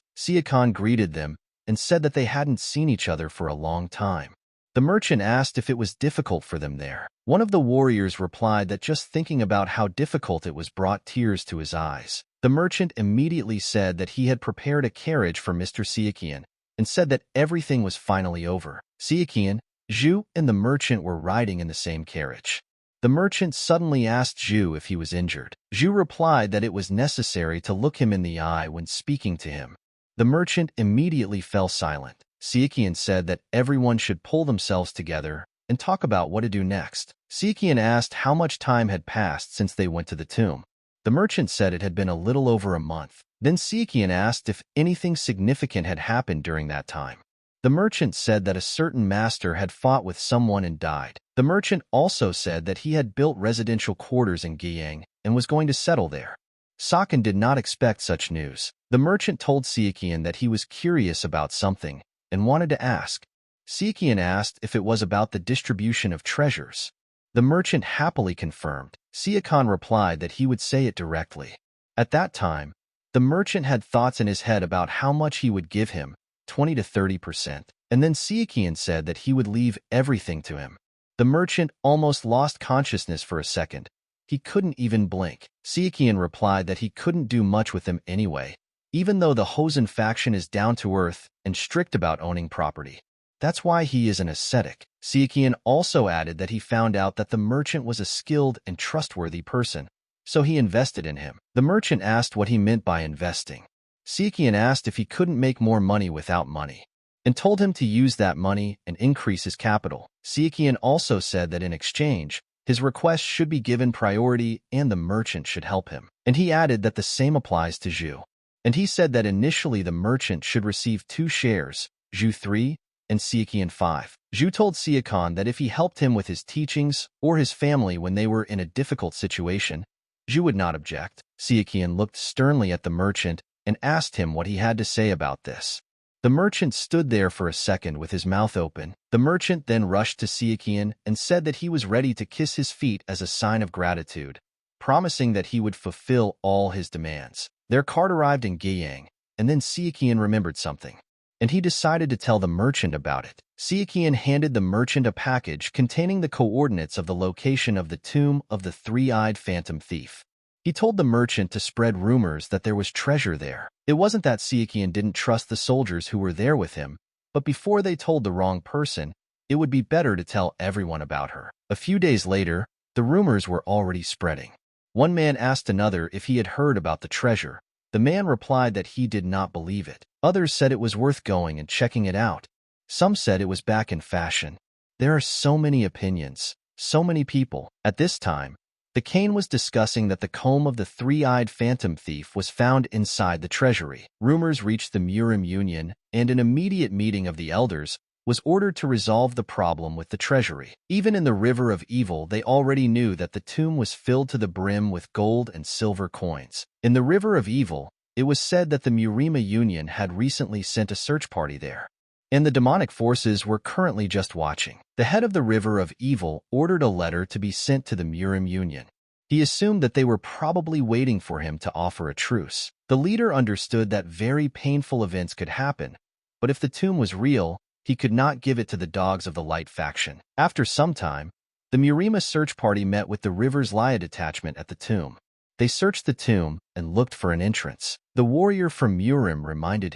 Sichuan greeted them and said that they hadn't seen each other for a long time. The merchant asked if it was difficult for them there. One of the warriors replied that just thinking about how difficult it was brought tears to his eyes. The merchant immediately said that he had prepared a carriage for Mr. Sichuan and said that everything was finally over. Sichuan, Zhu, and the merchant were riding in the same carriage. The merchant suddenly asked Zhu if he was injured. Zhu replied that it was necessary to look him in the eye when speaking to him. The merchant immediately fell silent. Sichuan said that everyone should pull themselves together and talk about what to do next. Sichuan asked how much time had passed since they went to the tomb. The merchant said it had been a little over a month. Then Sichuan asked if anything significant had happened during that time. The merchant said that a certain master had fought with someone and died. The merchant also said that he had built residential quarters in Guiyang and was going to settle there. Sichuan did not expect such news. The merchant told Sichuan that he was curious about something and wanted to ask. Sichuan asked if it was about the distribution of treasures. The merchant happily confirmed. Sichuan replied that he would say it directly. At that time, the merchant had thoughts in his head about how much he would give him, 20 to 30%, and then Sichuan said that he would leave everything to him. The merchant almost lost consciousness for a second. He couldn't even blink. Sichuan replied that he couldn't do much with him anyway, even though the Hosen faction is down to earth and strict about owning property. That's why he is an ascetic. Sichuan also added that he found out that the merchant was a skilled and trustworthy person, so he invested in him. The merchant asked what he meant by investing. Sichuan asked if he couldn't make more money without money, and told him to use that money and increase his capital. Sichuan also said that in exchange, his request should be given priority and the merchant should help him. And he added that the same applies to Zhu. And he said that initially the merchant should receive 2 shares, Zhu 3 and Sichuan 5. Zhu told Sichuan that if he helped him with his teachings or his family when they were in a difficult situation, Zhu would not object. Sichuan looked sternly at the merchant and asked him what he had to say about this. The merchant stood there for a second with his mouth open. The merchant then rushed to Sichuan and said that he was ready to kiss his feet as a sign of gratitude, promising that he would fulfill all his demands. Their cart arrived in Guiyang, and then Sichuan remembered something, and he decided to tell the merchant about it. Sichuan handed the merchant a package containing the coordinates of the location of the tomb of the three-eyed phantom thief. He told the merchant to spread rumors that there was treasure there. It wasn't that Sichuan didn't trust the soldiers who were there with him, but before they told the wrong person, it would be better to tell everyone about her. A few days later, the rumors were already spreading. One man asked another if he had heard about the treasure. The man replied that he did not believe it. Others said it was worth going and checking it out. Some said it was back in fashion. There are so many opinions, so many people. At this time, the Kane was discussing that the comb of the three-eyed phantom thief was found inside the treasury. Rumors reached the MURIM Union, and an immediate meeting of the elders was ordered to resolve the problem with the treasury. Even in the River of Evil, they already knew that the tomb was filled to the brim with gold and silver coins. In the River of Evil, it was said that the MURIM Union had recently sent a search party there, and the demonic forces were currently just watching. The head of the River of Evil ordered a letter to be sent to the MURIM Union. He assumed that they were probably waiting for him to offer a truce. The leader understood that very painful events could happen, but if the tomb was real, he could not give it to the Dogs of the Light faction. After some time, the MURIM search party met with the River's Laia detachment at the tomb. They searched the tomb and looked for an entrance. The warrior from MURIM reminded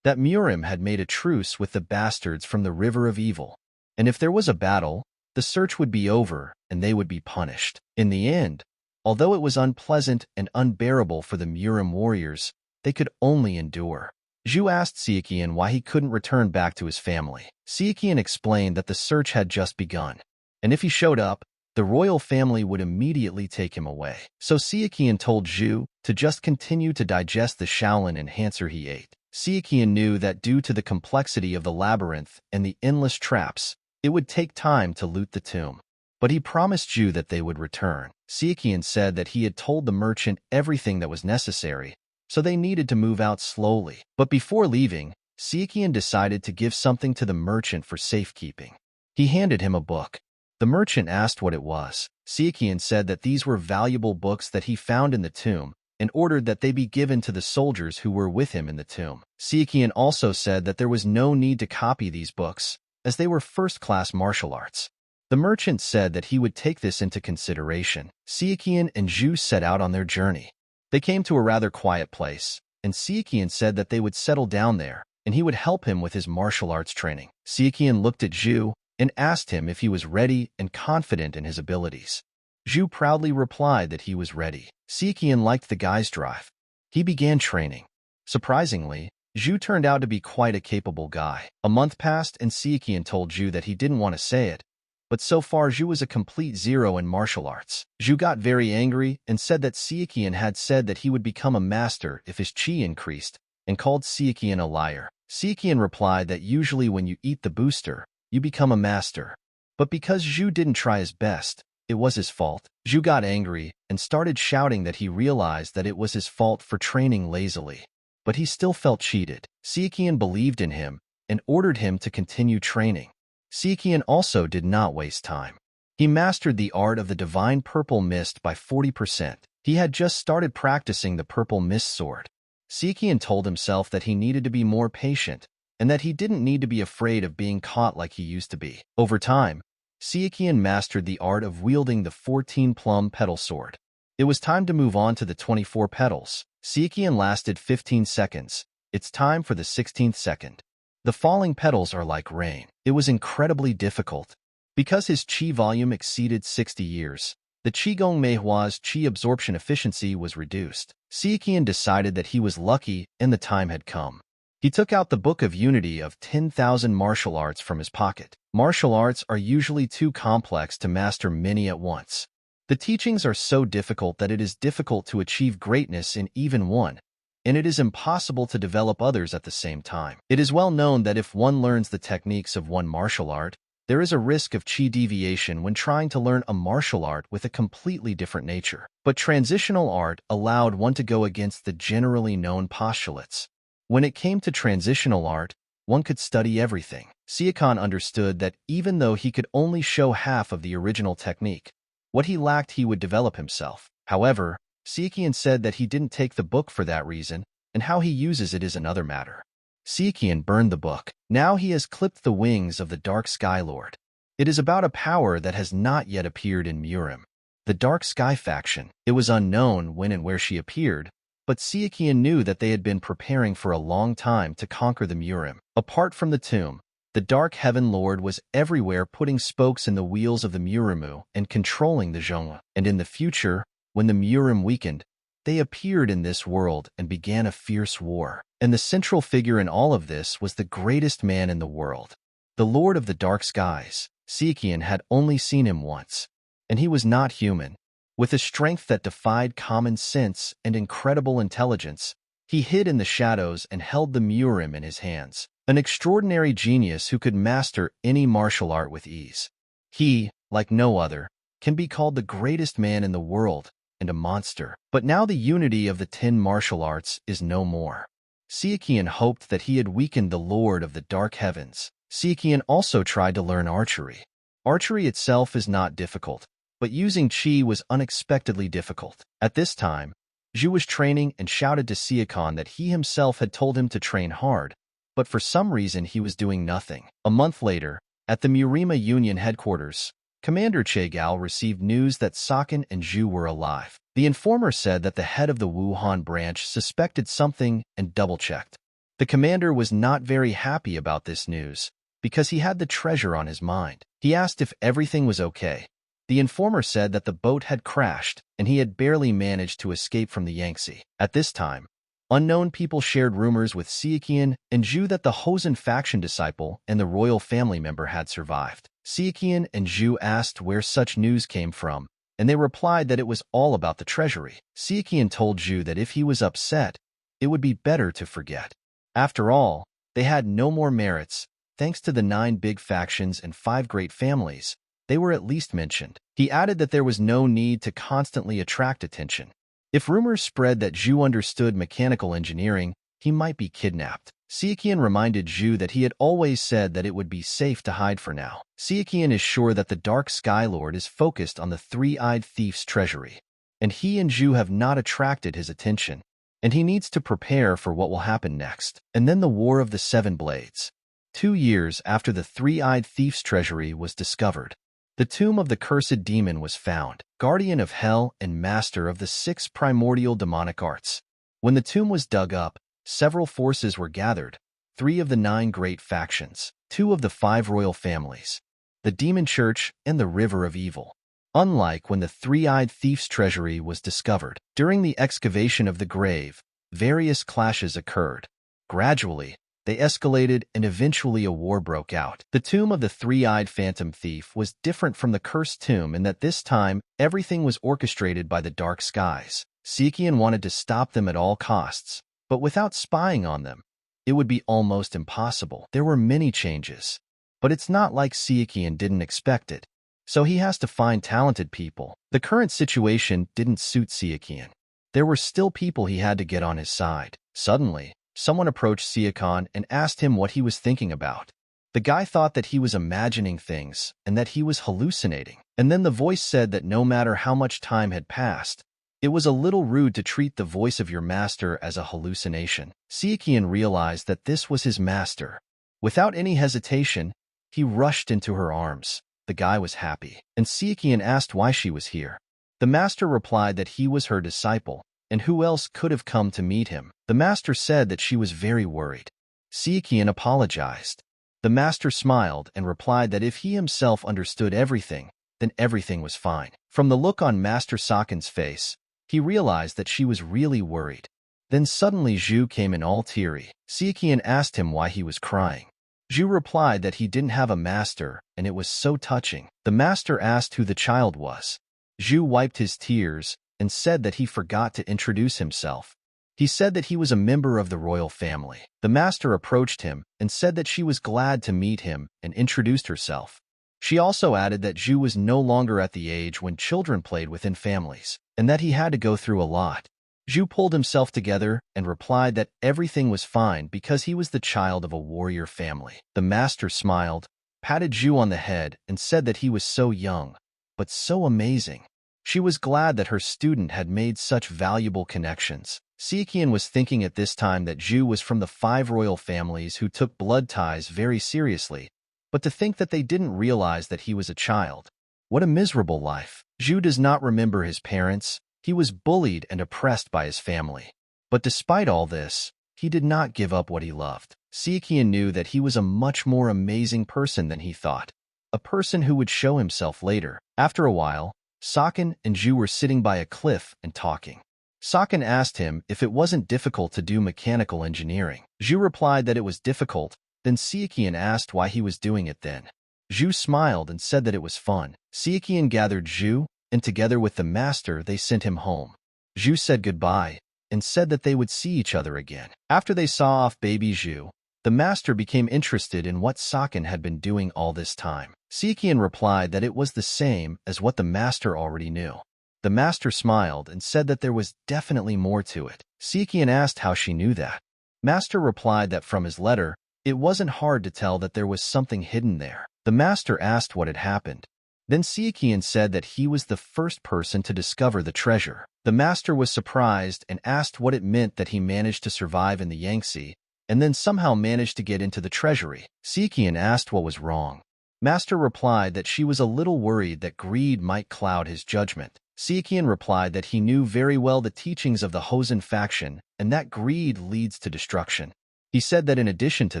that MURIM had made a truce with the bastards from the River of Evil, and if there was a battle, the search would be over and they would be punished. In the end, although it was unpleasant and unbearable for the MURIM warriors, they could only endure. Zhu asked Sichuan why he couldn't return back to his family. Sichuan explained that the search had just begun, and if he showed up, the royal family would immediately take him away. So Sichuan told Zhu to just continue to digest the Shaolin enhancer he ate. Sichuan knew that due to the complexity of the labyrinth and the endless traps, it would take time to loot the tomb. But he promised Zhu that they would return. Sichuan said that he had told the merchant everything that was necessary, so they needed to move out slowly. But before leaving, Sichuan decided to give something to the merchant for safekeeping. He handed him a book. The merchant asked what it was. Sichuan said that these were valuable books that he found in the tomb, and ordered that they be given to the soldiers who were with him in the tomb. Sichuan also said that there was no need to copy these books, as they were first-class martial arts. The merchant said that he would take this into consideration. Sichuan and Zhu set out on their journey. They came to a rather quiet place, and Sichuan said that they would settle down there, and he would help him with his martial arts training. Sichuan looked at Zhu and asked him if he was ready and confident in his abilities. Zhu proudly replied that he was ready. Sichuan liked the guy's drive. He began training. Surprisingly, Zhu turned out to be quite a capable guy. A month passed and Sichuan told Zhu that he didn't want to say it, but so far Zhu was a complete zero in martial arts. Zhu got very angry and said that Sichuan had said that he would become a master if his chi increased, and called Sichuan a liar. Sichuan replied that usually when you eat the booster, you become a master. But because Zhu didn't try his best, it was his fault. Zhu got angry and started shouting that he realized that it was his fault for training lazily. But he still felt cheated. Sichuan believed in him and ordered him to continue training. Sichuan also did not waste time. He mastered the art of the divine purple mist by 40%. He had just started practicing the purple mist sword. Sichuan told himself that he needed to be more patient and that he didn't need to be afraid of being caught like he used to be. Over time, Sichuan mastered the art of wielding the 14-plum petal sword. It was time to move on to the 24 petals. Sichuan lasted 15 seconds. It's time for the 16th second. The falling petals are like rain. It was incredibly difficult. Because his chi volume exceeded 60 years, the Qigong Manhwa's chi absorption efficiency was reduced. Sichuan decided that he was lucky and the time had come. He took out the Book of Unity of 10,000 martial arts from his pocket. Martial arts are usually too complex to master many at once. The teachings are so difficult that it is difficult to achieve greatness in even one, and it is impossible to develop others at the same time. It is well known that if one learns the techniques of one martial art, there is a risk of chi deviation when trying to learn a martial art with a completely different nature. But transitional art allowed one to go against the generally known postulates. When it came to transitional art, one could study everything. Sichuan understood that even though he could only show half of the original technique, what he lacked he would develop himself. However, Sichuan said that he didn't take the book for that reason, and how he uses it is another matter. Sichuan burned the book. Now he has clipped the wings of the Dark Sky Lord. It is about a power that has not yet appeared in MURIM. The Dark Sky faction. It was unknown when and where she appeared, but Sichuan knew that they had been preparing for a long time to conquer the MURIM. Apart from the tomb, the Dark Heaven Lord was everywhere, putting spokes in the wheels of the MURIMU and controlling the Zhonghe. And in the future, when the MURIM weakened, they appeared in this world and began a fierce war. And the central figure in all of this was the greatest man in the world, the Lord of the Dark Skies. Sichuan had only seen him once, and he was not human. With a strength that defied common sense and incredible intelligence, he hid in the shadows and held the MURIM in his hands. An extraordinary genius who could master any martial art with ease. He, like no other, can be called the greatest man in the world and a monster. But now the unity of the 10 martial arts is no more. Sichuan hoped that he had weakened the Lord of the Dark Heavens. Sichuan also tried to learn archery. Archery itself is not difficult, but using qi was unexpectedly difficult. At this time, Zhu was training and shouted to Sichuan that he himself had told him to train hard, but for some reason he was doing nothing. A month later, at the MURIMA Union headquarters, Commander Che Gao received news that Sakan and Zhu were alive. The informer said that the head of the Wuhan branch suspected something and double-checked. The commander was not very happy about this news, because he had the treasure on his mind. He asked if everything was okay. The informer said that the boat had crashed, and he had barely managed to escape from the Yangtze. At this time, unknown people shared rumors with Sichuan and Zhu that the Hosen faction disciple and the royal family member had survived. Sichuan and Zhu asked where such news came from, and they replied that it was all about the treasury. Sichuan told Zhu that if he was upset, it would be better to forget. After all, they had no more merits. Thanks to the 9 big factions and 5 great families, they were at least mentioned. He added that there was no need to constantly attract attention. If rumors spread that Zhu understood mechanical engineering, he might be kidnapped. Sichuan reminded Zhu that he had always said that it would be safe to hide for now. Sichuan is sure that the Dark Sky Lord is focused on the 3-eyed thief's treasury, and he and Zhu have not attracted his attention, and he needs to prepare for what will happen next. And then the War of the 7 Blades. 2 years after the 3-eyed thief's treasury was discovered, the tomb of the cursed demon was found, guardian of hell and master of the 6 primordial demonic arts. When the tomb was dug up, several forces were gathered, 3 of the 9 great factions, 2 of the 5 royal families, the Demon Church, and the River of Evil. Unlike when the 3-eyed thief's treasury was discovered, during the excavation of the grave, various clashes occurred. Gradually, they escalated and eventually a war broke out. The tomb of the 3-eyed phantom thief was different from the cursed tomb in that this time, everything was orchestrated by the dark skies. Sichuan wanted to stop them at all costs, but without spying on them, it would be almost impossible. There were many changes, but it's not like Sichuan didn't expect it, so he has to find talented people. The current situation didn't suit Sichuan. There were still people he had to get on his side. Suddenly, someone approached Sichuan and asked him what he was thinking about. The guy thought that he was imagining things and that he was hallucinating. And then the voice said that no matter how much time had passed, it was a little rude to treat the voice of your master as a hallucination. Sichuan realized that this was his master. Without any hesitation, he rushed into her arms. The guy was happy, and Sichuan asked why she was here. The master replied that he was her disciple, and who else could have come to meet him? The master said that she was very worried. Sichuan apologized. The master smiled and replied that if he himself understood everything, then everything was fine. From the look on Master Sakan's face, he realized that she was really worried. Then suddenly Zhu came in all teary. Sichuan asked him why he was crying. Zhu replied that he didn't have a master, and it was so touching. The master asked who the child was. Zhu wiped his tears and said that he forgot to introduce himself. He said that he was a member of the royal family. The master approached him and said that she was glad to meet him and introduced herself. She also added that Zhu was no longer at the age when children played within families, and that he had to go through a lot. Zhu pulled himself together and replied that everything was fine because he was the child of a warrior family. The master smiled, patted Zhu on the head, and said that he was so young, but so amazing. She was glad that her student had made such valuable connections. Sichuan was thinking at this time that Zhu was from the 5 royal families who took blood ties very seriously, but to think that they didn't realize that he was a child. What a miserable life. Zhu does not remember his parents. He was bullied and oppressed by his family. But despite all this, he did not give up what he loved. Sichuan knew that he was a much more amazing person than he thought, a person who would show himself later. After a while, Sichuan and Zhu were sitting by a cliff and talking. Sichuan asked him if it wasn't difficult to do mechanical engineering. Zhu replied that it was difficult. Then Sichuan asked why he was doing it then. Zhu smiled and said that it was fun. Sichuan gathered Zhu, and together with the master they sent him home. Zhu said goodbye, and said that they would see each other again. After they saw off baby Zhu, the master became interested in what Sichuan had been doing all this time. Sichuan replied that it was the same as what the master already knew. The master smiled and said that there was definitely more to it. Sichuan asked how she knew that. Master replied that from his letter, it wasn't hard to tell that there was something hidden there. The master asked what had happened. Then Sichuan said that he was the first person to discover the treasure. The master was surprised and asked what it meant that he managed to survive in the Yangtze and then somehow managed to get into the treasury. Sichuan asked what was wrong. Master replied that she was a little worried that greed might cloud his judgment. Sichuan replied that he knew very well the teachings of the Hosen faction and that greed leads to destruction. He said that in addition to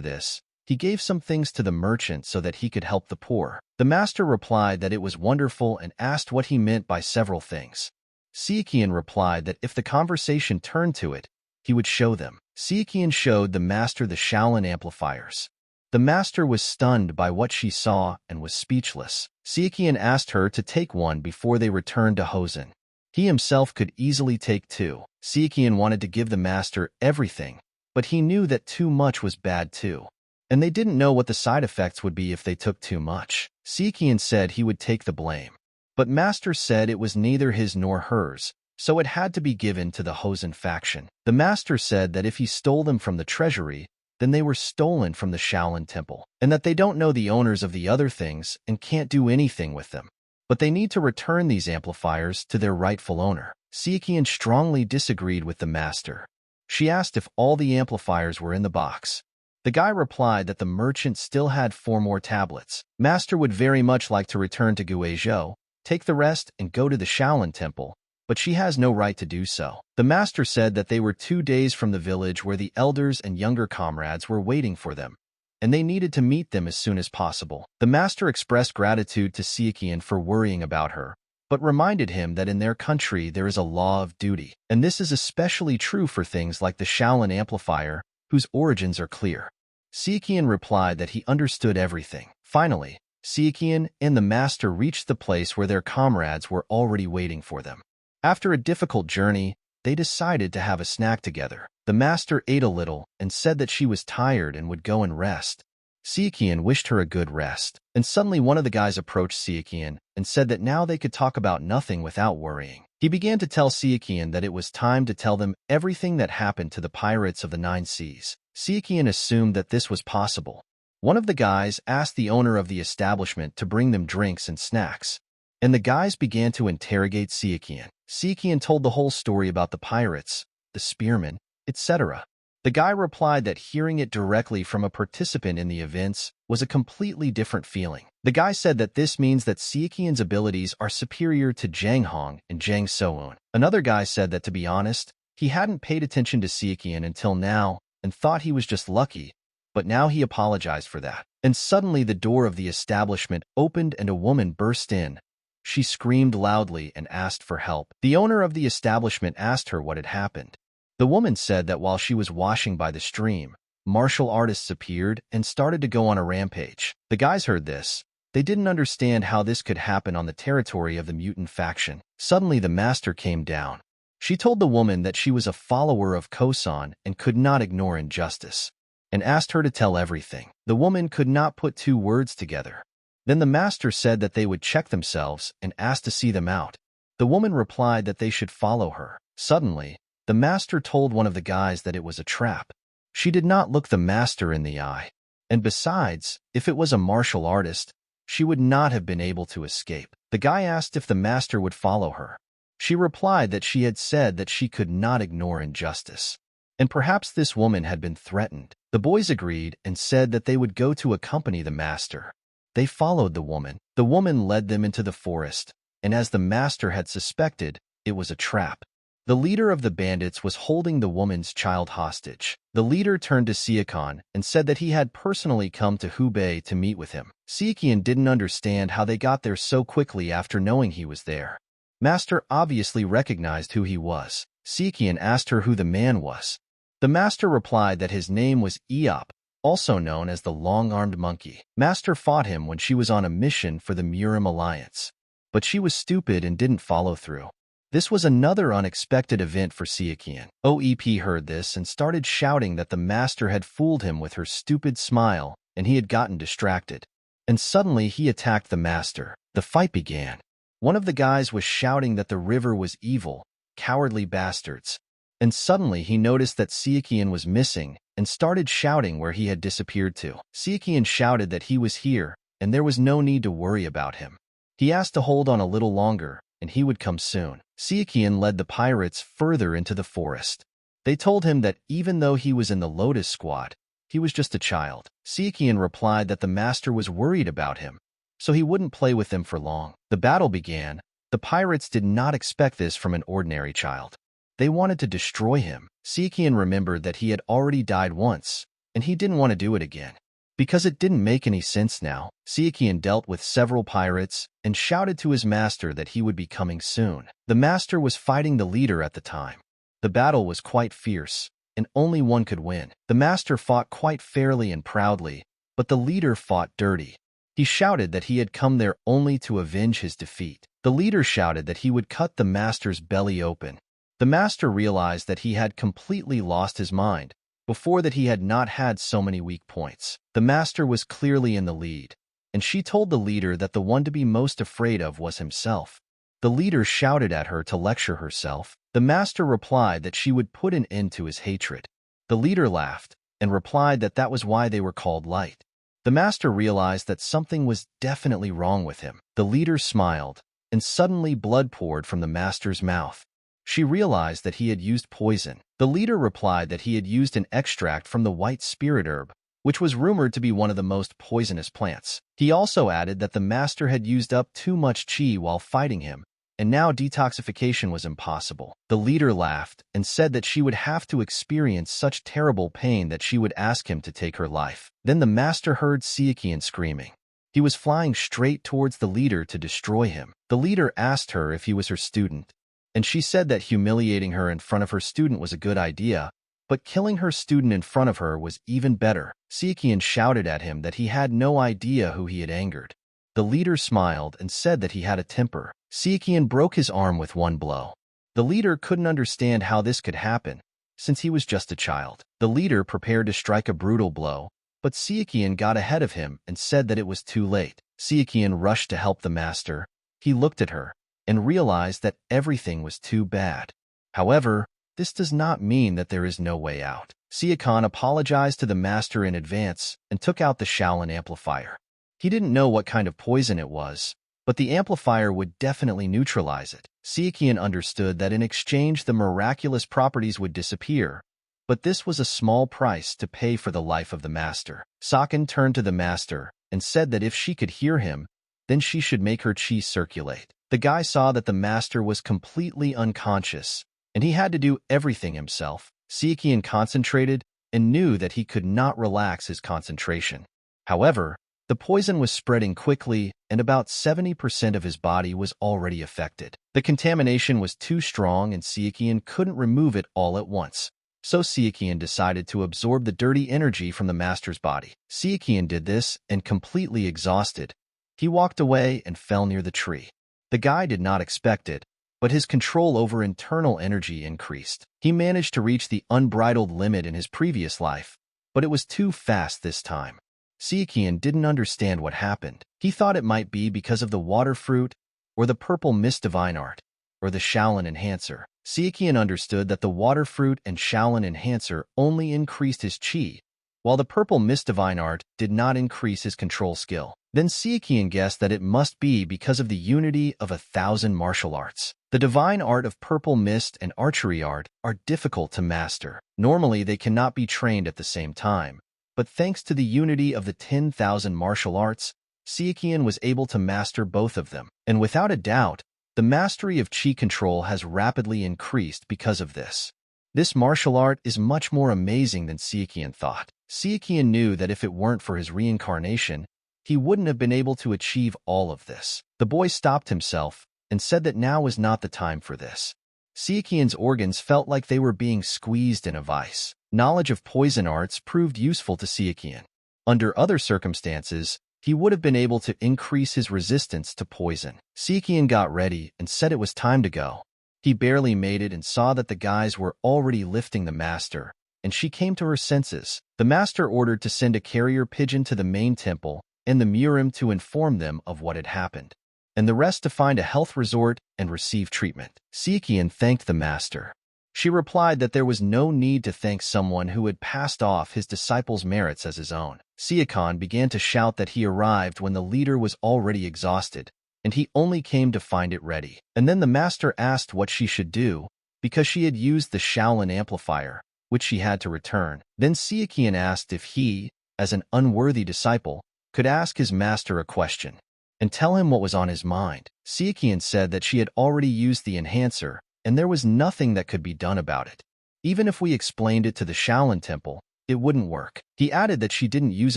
this, he gave some things to the merchant so that he could help the poor. The master replied that it was wonderful and asked what he meant by several things. Sichuan replied that if the conversation turned to it, he would show them. Sichuan showed the master the Shaolin amplifiers. The master was stunned by what she saw and was speechless. Sichuan asked her to take one before they returned to Hosen. He himself could easily take 2. Sichuan wanted to give the master everything, but he knew that too much was bad too. And they didn't know what the side effects would be if they took too much. Sichuan said he would take the blame. But Master said it was neither his nor hers, so it had to be given to the Hosen faction. The Master said that if he stole them from the treasury, then they were stolen from the Shaolin Temple, and that they don't know the owners of the other things and can't do anything with them. But they need to return these amplifiers to their rightful owner. Sichuan strongly disagreed with the Master. She asked if all the amplifiers were in the box. The guy replied that the merchant still had 4 more tablets. Master would very much like to return to Guizhou, take the rest, and go to the Shaolin Temple, but she has no right to do so. The master said that they were 2 days from the village where the elders and younger comrades were waiting for them, and they needed to meet them as soon as possible. The master expressed gratitude to Sichuan for worrying about her, but reminded him that in their country there is a law of duty, and this is especially true for things like the Shaolin amplifier, whose origins are clear. Sichuan replied that he understood everything. Finally, Sichuan and the master reached the place where their comrades were already waiting for them. After a difficult journey, they decided to have a snack together. The master ate a little and said that she was tired and would go and rest. Sichuan wished her a good rest, and suddenly one of the guys approached Sichuan and said that now they could talk about nothing without worrying. He began to tell Sichuan that it was time to tell them everything that happened to the pirates of the 9 seas. Sichuan assumed that this was possible. One of the guys asked the owner of the establishment to bring them drinks and snacks, and the guys began to interrogate Sichuan. Sichuan told the whole story about the pirates, the spearmen, etc. The guy replied that hearing it directly from a participant in the events was a completely different feeling. The guy said that this means that Sichuan's abilities are superior to Zhang Hong and Zhang Soun. Another guy said that, to be honest, he hadn't paid attention to Sichuan until now and thought he was just lucky, but now he apologized for that. And suddenly the door of the establishment opened and a woman burst in. She screamed loudly and asked for help. The owner of the establishment asked her what had happened. The woman said that while she was washing by the stream, martial artists appeared and started to go on a rampage. The guys heard this. They didn't understand how this could happen on the territory of the mutant faction. Suddenly the master came down. She told the woman that she was a follower of Kosan and could not ignore injustice, and asked her to tell everything. The woman could not put 2 words together. Then the master said that they would check themselves and asked to see them out. The woman replied that they should follow her. Suddenly, The master told one of the guys that it was a trap. She did not look the master in the eye. And besides, if it was a martial artist, she would not have been able to escape. The guy asked if the master would follow her. She replied that she had said that she could not ignore injustice. And perhaps this woman had been threatened. The boys agreed and said that they would go to accompany the master. They followed the woman. The woman led them into the forest, and as the master had suspected, it was a trap. The leader of the bandits was holding the woman's child hostage. The leader turned to Sichuan and said that he had personally come to Hubei to meet with him. Sichuan didn't understand how they got there so quickly after knowing he was there. Master obviously recognized who he was. Sichuan asked her who the man was. The master replied that his name was Eop, also known as the long-armed monkey. Master fought him when she was on a mission for the MURIM alliance, but she was stupid and didn't follow through. This was another unexpected event for Sichuan. OEP heard this and started shouting that the master had fooled him with her stupid smile and he had gotten distracted. And suddenly he attacked the master. The fight began. One of the guys was shouting that the river was evil, cowardly bastards. And suddenly he noticed that Sichuan was missing and started shouting where he had disappeared to. Sichuan shouted that he was here and there was no need to worry about him. He asked to hold on a little longer and he would come soon. Sichuan led the pirates further into the forest. They told him that even though he was in the Lotus Squad, he was just a child. Sichuan replied that the master was worried about him, so he wouldn't play with them for long. The battle began. The pirates did not expect this from an ordinary child. They wanted to destroy him. Sichuan remembered that he had already died once, and he didn't want to do it again. Because it didn't make any sense now, Sichuan dealt with several pirates and shouted to his master that he would be coming soon. The master was fighting the leader at the time. The battle was quite fierce, and only one could win. The master fought quite fairly and proudly, but the leader fought dirty. He shouted that he had come there only to avenge his defeat. The leader shouted that he would cut the master's belly open. The master realized that he had completely lost his mind. Before that he had not had so many weak points. The master was clearly in the lead, and she told the leader that the one to be most afraid of was himself. The leader shouted at her to lecture herself. The master replied that she would put an end to his hatred. The leader laughed and replied that that was why they were called light. The master realized that something was definitely wrong with him. The leader smiled, and suddenly blood poured from the master's mouth. She realized that he had used poison. The leader replied that he had used an extract from the white spirit herb, which was rumored to be one of the most poisonous plants. He also added that the master had used up too much chi while fighting him, and now detoxification was impossible. The leader laughed and said that she would have to experience such terrible pain that she would ask him to take her life. Then the master heard Sichuan screaming. He was flying straight towards the leader to destroy him. The leader asked her if he was her student, and she said that humiliating her in front of her student was a good idea, but killing her student in front of her was even better. Sichuan shouted at him that he had no idea who he had angered. The leader smiled and said that he had a temper. Sichuan broke his arm with one blow. The leader couldn't understand how this could happen, since he was just a child. The leader prepared to strike a brutal blow, but Sichuan got ahead of him and said that it was too late. Sichuan rushed to help the master. He looked at her and realized that everything was too bad. However, this does not mean that there is no way out. Sichuan apologized to the master in advance and took out the Shaolin amplifier. He didn't know what kind of poison it was, but the amplifier would definitely neutralize it. Sichuan understood that in exchange the miraculous properties would disappear, but this was a small price to pay for the life of the master. Sichuan turned to the master and said that if she could hear him, then she should make her chi circulate. The guy saw that the master was completely unconscious, and he had to do everything himself. Sichuan concentrated and knew that he could not relax his concentration. However, the poison was spreading quickly, and about 70% of his body was already affected. The contamination was too strong, and Sichuan couldn't remove it all at once. So Sichuan decided to absorb the dirty energy from the master's body. Sichuan did this, and completely exhausted, he walked away and fell near the tree. The guy did not expect it, but his control over internal energy increased. He managed to reach the unbridled limit in his previous life, but it was too fast this time. Sichuan didn't understand what happened. He thought it might be because of the water fruit, or the purple mist divine art, or the Shaolin enhancer. Sichuan understood that the water fruit and Shaolin enhancer only increased his chi, while the purple mist divine art did not increase his control skill. Then Sichuan guessed that it must be because of the unity of 1,000 martial arts. The divine art of purple mist and archery art are difficult to master. Normally, they cannot be trained at the same time, but thanks to the unity of the 10,000 martial arts, Sichuan was able to master both of them. And without a doubt, the mastery of chi control has rapidly increased because of this. This martial art is much more amazing than Sichuan thought. Sichuan knew that if it weren't for his reincarnation, he wouldn't have been able to achieve all of this. The boy stopped himself and said that now was not the time for this. Sichuan's organs felt like they were being squeezed in a vice. Knowledge of poison arts proved useful to Sichuan. Under other circumstances, he would have been able to increase his resistance to poison. Sichuan got ready and said it was time to go. He barely made it and saw that the guys were already lifting the master, and she came to her senses. The master ordered to send a carrier pigeon to the main temple and the MURIM to inform them of what had happened, and the rest to find a health resort and receive treatment. Sichuan thanked the master. She replied that there was no need to thank someone who had passed off his disciples' merits as his own. Sichuan began to shout that he arrived when the leader was already exhausted, and he only came to find it ready. And then the master asked what she should do, because she had used the Shaolin amplifier, which she had to return. Then Sichuan asked if he, as an unworthy disciple, could ask his master a question and tell him what was on his mind. Sichuan said that she had already used the enhancer, and there was nothing that could be done about it. Even if we explained it to the Shaolin temple, it wouldn't work. He added that she didn't use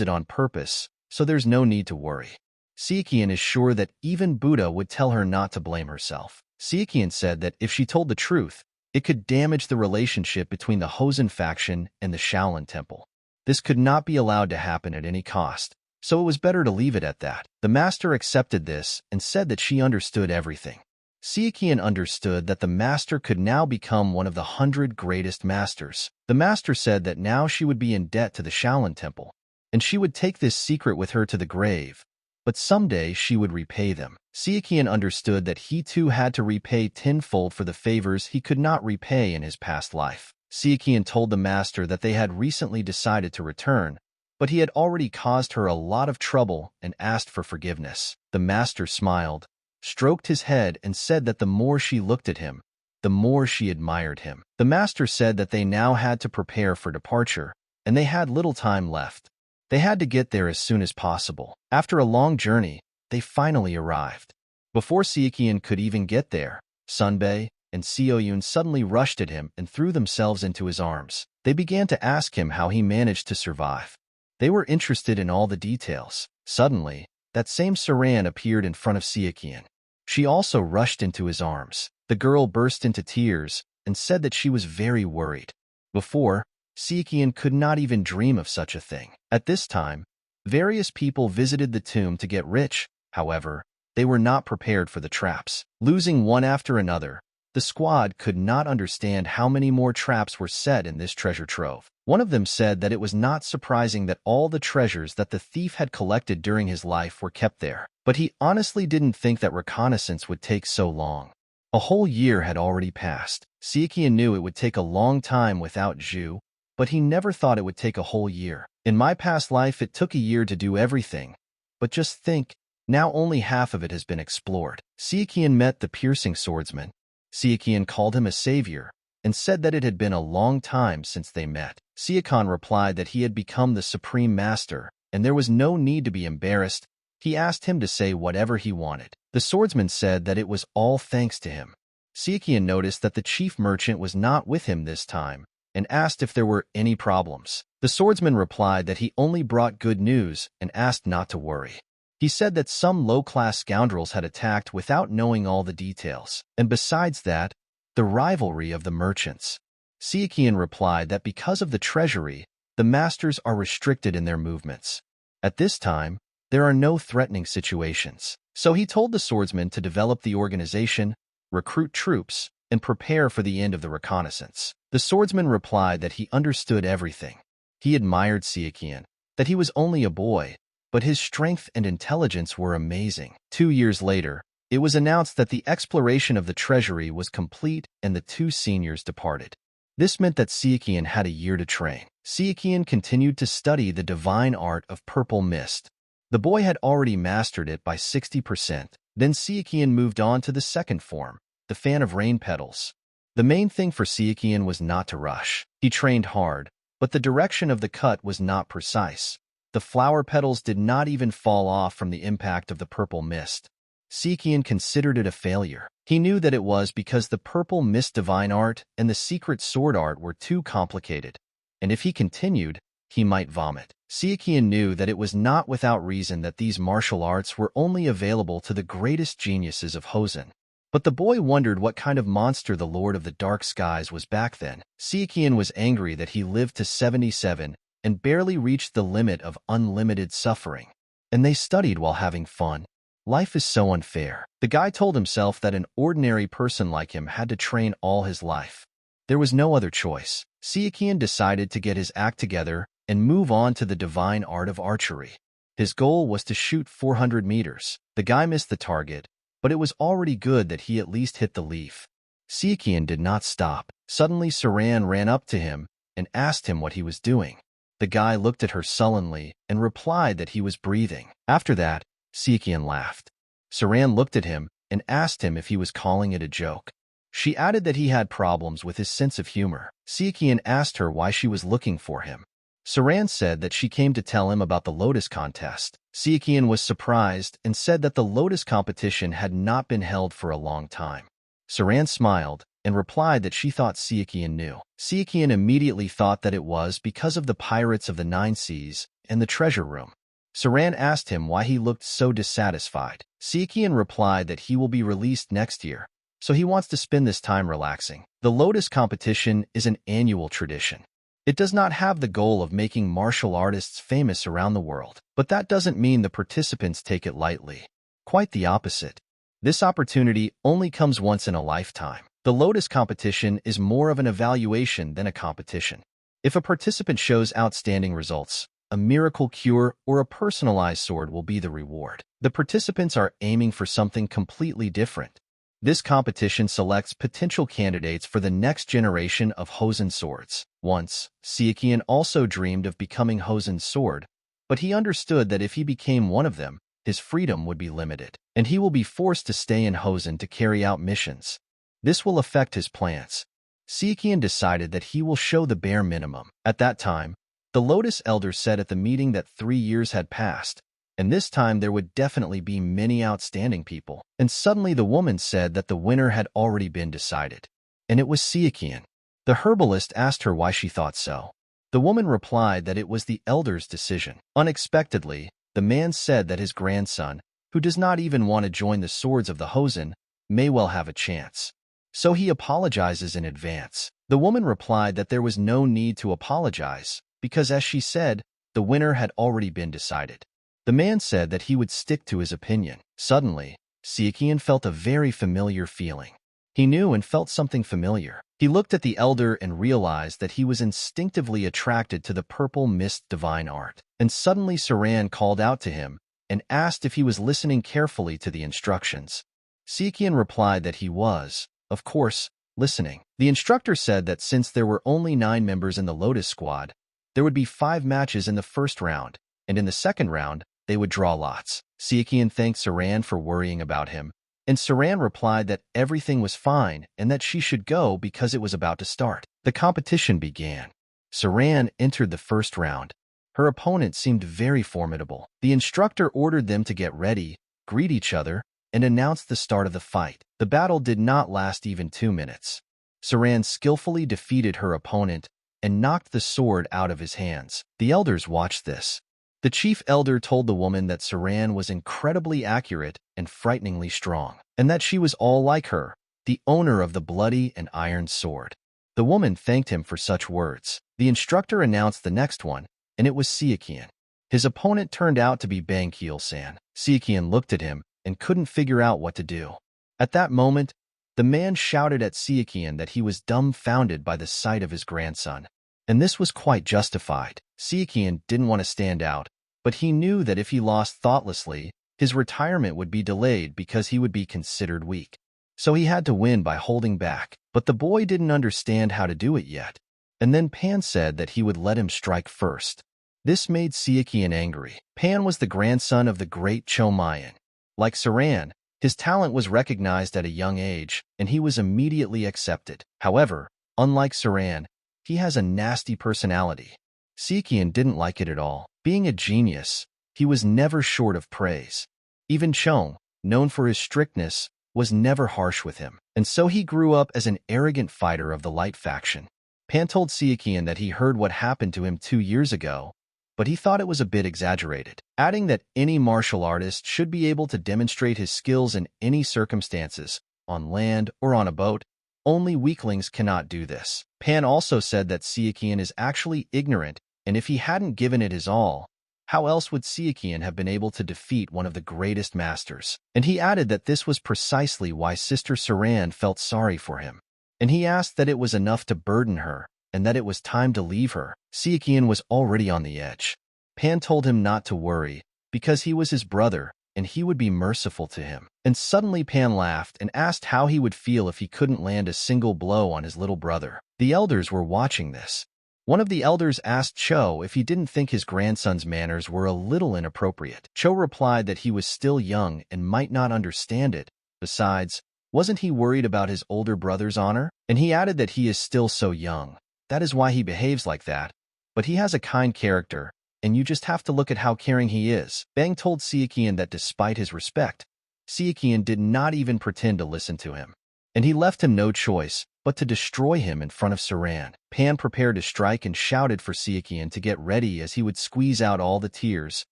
it on purpose, so there's no need to worry. Sichuan is sure that even Buddha would tell her not to blame herself. Sichuan said that if she told the truth, it could damage the relationship between the Hosen faction and the Shaolin temple. This could not be allowed to happen at any cost, so it was better to leave it at that. The master accepted this and said that she understood everything. Sichuan understood that the master could now become one of the 100 greatest masters. The master said that now she would be in debt to the Shaolin temple, and she would take this secret with her to the grave, but someday she would repay them. Sichuan understood that he too had to repay tenfold for the favors he could not repay in his past life. Sichuan told the master that they had recently decided to return, but he had already caused her a lot of trouble and asked for forgiveness. The master smiled, stroked his head, and said that the more she looked at him, the more she admired him. The master said that they now had to prepare for departure, and they had little time left. They had to get there as soon as possible. After a long journey, they finally arrived. Before Sichuan could even get there, Sunbei and Sioyun suddenly rushed at him and threw themselves into his arms. They began to ask him how he managed to survive. They were interested in all the details. Suddenly, that same Saran appeared in front of Sichuan. She also rushed into his arms. The girl burst into tears and said that she was very worried. Before, Sichuan could not even dream of such a thing. At this time, various people visited the tomb to get rich. However, they were not prepared for the traps. Losing one after another, the squad could not understand how many more traps were set in this treasure trove. One of them said that it was not surprising that all the treasures that the thief had collected during his life were kept there, but he honestly didn't think that reconnaissance would take so long. A whole year had already passed. Sichuan knew it would take a long time without Zhu, but he never thought it would take a whole year. In my past life, it took a year to do everything, but just think, now only half of it has been explored. Sichuan met the piercing swordsman. Sichuan called him a savior and said that it had been a long time since they met. Sichuan replied that he had become the supreme master, and there was no need to be embarrassed. He asked him to say whatever he wanted. The swordsman said that it was all thanks to him. Sichuan noticed that the chief merchant was not with him this time and asked if there were any problems. The swordsman replied that he only brought good news and asked not to worry. He said that some low-class scoundrels had attacked without knowing all the details, and besides that, the rivalry of the merchants. Sichuan replied that because of the treasury, the masters are restricted in their movements. At this time, there are no threatening situations. So he told the swordsman to develop the organization, recruit troops, and prepare for the end of the reconnaissance. The swordsman replied that he understood everything. He admired Sichuan, that he was only a boy, but his strength and intelligence were amazing. 2 years later, it was announced that the exploration of the treasury was complete and the two seniors departed. This meant that Sichuan had a year to train. Sichuan continued to study the divine art of purple mist. The boy had already mastered it by 60%. Then Sichuan moved on to the second form, the fan of rain petals. The main thing for Sichuan was not to rush. He trained hard, but the direction of the cut was not precise. The flower petals did not even fall off from the impact of the purple mist. Sichuan considered it a failure. He knew that it was because the purple mist divine art and the secret sword art were too complicated, and if he continued, he might vomit. Sichuan knew that it was not without reason that these martial arts were only available to the greatest geniuses of Hosen. But the boy wondered what kind of monster the Lord of the Dark Skies was back then. Sichuan was angry that he lived to 77 and barely reached the limit of unlimited suffering. And they studied while having fun. Life is so unfair. The guy told himself that an ordinary person like him had to train all his life. There was no other choice. Sichuan decided to get his act together and move on to the divine art of archery. His goal was to shoot 400 meters. The guy missed the target, but it was already good that he at least hit the leaf. Sichuan did not stop. Suddenly Saran ran up to him and asked him what he was doing. The guy looked at her sullenly and replied that he was breathing. After that, Sichuan laughed. Saran looked at him and asked him if he was calling it a joke. She added that he had problems with his sense of humor. Sichuan asked her why she was looking for him. Saran said that she came to tell him about the Lotus Contest. Sichuan was surprised and said that the Lotus competition had not been held for a long time. Saran smiled and replied that she thought Sichuan knew. Sichuan immediately thought that it was because of the pirates of the Nine Seas and the treasure room. Saran asked him why he looked so dissatisfied. Sichuan replied that he will be released next year, so he wants to spend this time relaxing. The Lotus competition is an annual tradition. It does not have the goal of making martial artists famous around the world, but that doesn't mean the participants take it lightly. Quite the opposite. This opportunity only comes once in a lifetime. The Lotus competition is more of an evaluation than a competition. If a participant shows outstanding results, a miracle cure or a personalized sword will be the reward. The participants are aiming for something completely different. This competition selects potential candidates for the next generation of Hosen swords. Once, Sichuan also dreamed of becoming Hosen's sword, but he understood that if he became one of them, his freedom would be limited, and he will be forced to stay in Hosen to carry out missions. This will affect his plans. Sichuan decided that he will show the bare minimum. At that time, the Lotus Elder said at the meeting that 3 years had passed, and this time there would definitely be many outstanding people. And suddenly the woman said that the winner had already been decided, and it was Sichuan. The herbalist asked her why she thought so. The woman replied that it was the Elder's decision. Unexpectedly, the man said that his grandson, who does not even want to join the swords of the Hosen, may well have a chance. So he apologizes in advance. The woman replied that there was no need to apologize, because as she said, the winner had already been decided. The man said that he would stick to his opinion. Suddenly, Sichuan felt a very familiar feeling. He knew and felt something familiar. He looked at the Elder and realized that he was instinctively attracted to the purple mist divine art. And suddenly Saran called out to him and asked if he was listening carefully to the instructions. Sichuan replied that he was, of course, listening. The instructor said that since there were only 9 members in the Lotus squad, there would be 5 matches in the first round, and in the second round, they would draw lots. Sichuan thanked Saran for worrying about him, and Saran replied that everything was fine and that she should go because it was about to start. The competition began. Saran entered the first round. Her opponent seemed very formidable. The instructor ordered them to get ready, greet each other, and announced the start of the fight. The battle did not last even 2 minutes. Saran skillfully defeated her opponent and knocked the sword out of his hands. The elders watched this. The chief elder told the woman that Saran was incredibly accurate and frighteningly strong, and that she was all like her, the owner of the bloody and iron sword. The woman thanked him for such words. The instructor announced the next one, and it was Sichuan. His opponent turned out to be Bang Kiel-san. Sichuan looked at him and couldn't figure out what to do. At that moment, the man shouted at Sichuan that he was dumbfounded by the sight of his grandson. And this was quite justified. Sichuan didn't want to stand out, but he knew that if he lost thoughtlessly, his retirement would be delayed because he would be considered weak. So he had to win by holding back, but the boy didn't understand how to do it yet. And then Pan said that he would let him strike first. This made Sichuan angry. Pan was the grandson of the Great Showdown. Like Saran, his talent was recognized at a young age, and he was immediately accepted. However, unlike Saran, he has a nasty personality. Sichuan didn't like it at all. Being a genius, he was never short of praise. Even Chong, known for his strictness, was never harsh with him, and so he grew up as an arrogant fighter of the light faction. Pan told Sichuan that he heard what happened to him 2 years ago, but he thought it was a bit exaggerated, adding that any martial artist should be able to demonstrate his skills in any circumstances, on land or on a boat. Only weaklings cannot do this. Pan also said that Sichuan is actually ignorant, and if he hadn't given it his all, how else would Sichuan have been able to defeat one of the greatest masters? And he added that this was precisely why Sister Saran felt sorry for him. And he asked that it was enough to burden her, and that it was time to leave her. Sichuan was already on the edge. Pan told him not to worry, because he was his brother, and he would be merciful to him. And suddenly Pan laughed and asked how he would feel if he couldn't land a single blow on his little brother. The elders were watching this. One of the elders asked Cho if he didn't think his grandson's manners were a little inappropriate. Cho replied that he was still young and might not understand it. Besides, wasn't he worried about his older brother's honor? And he added that he is still so young. That is why he behaves like that. But he has a kind character, and you just have to look at how caring he is. Bang told Sichuan that despite his respect, Sichuan did not even pretend to listen to him. And he left him no choice but to destroy him in front of Saran. Pan prepared to strike and shouted for Sichuan to get ready as he would squeeze out all the tears,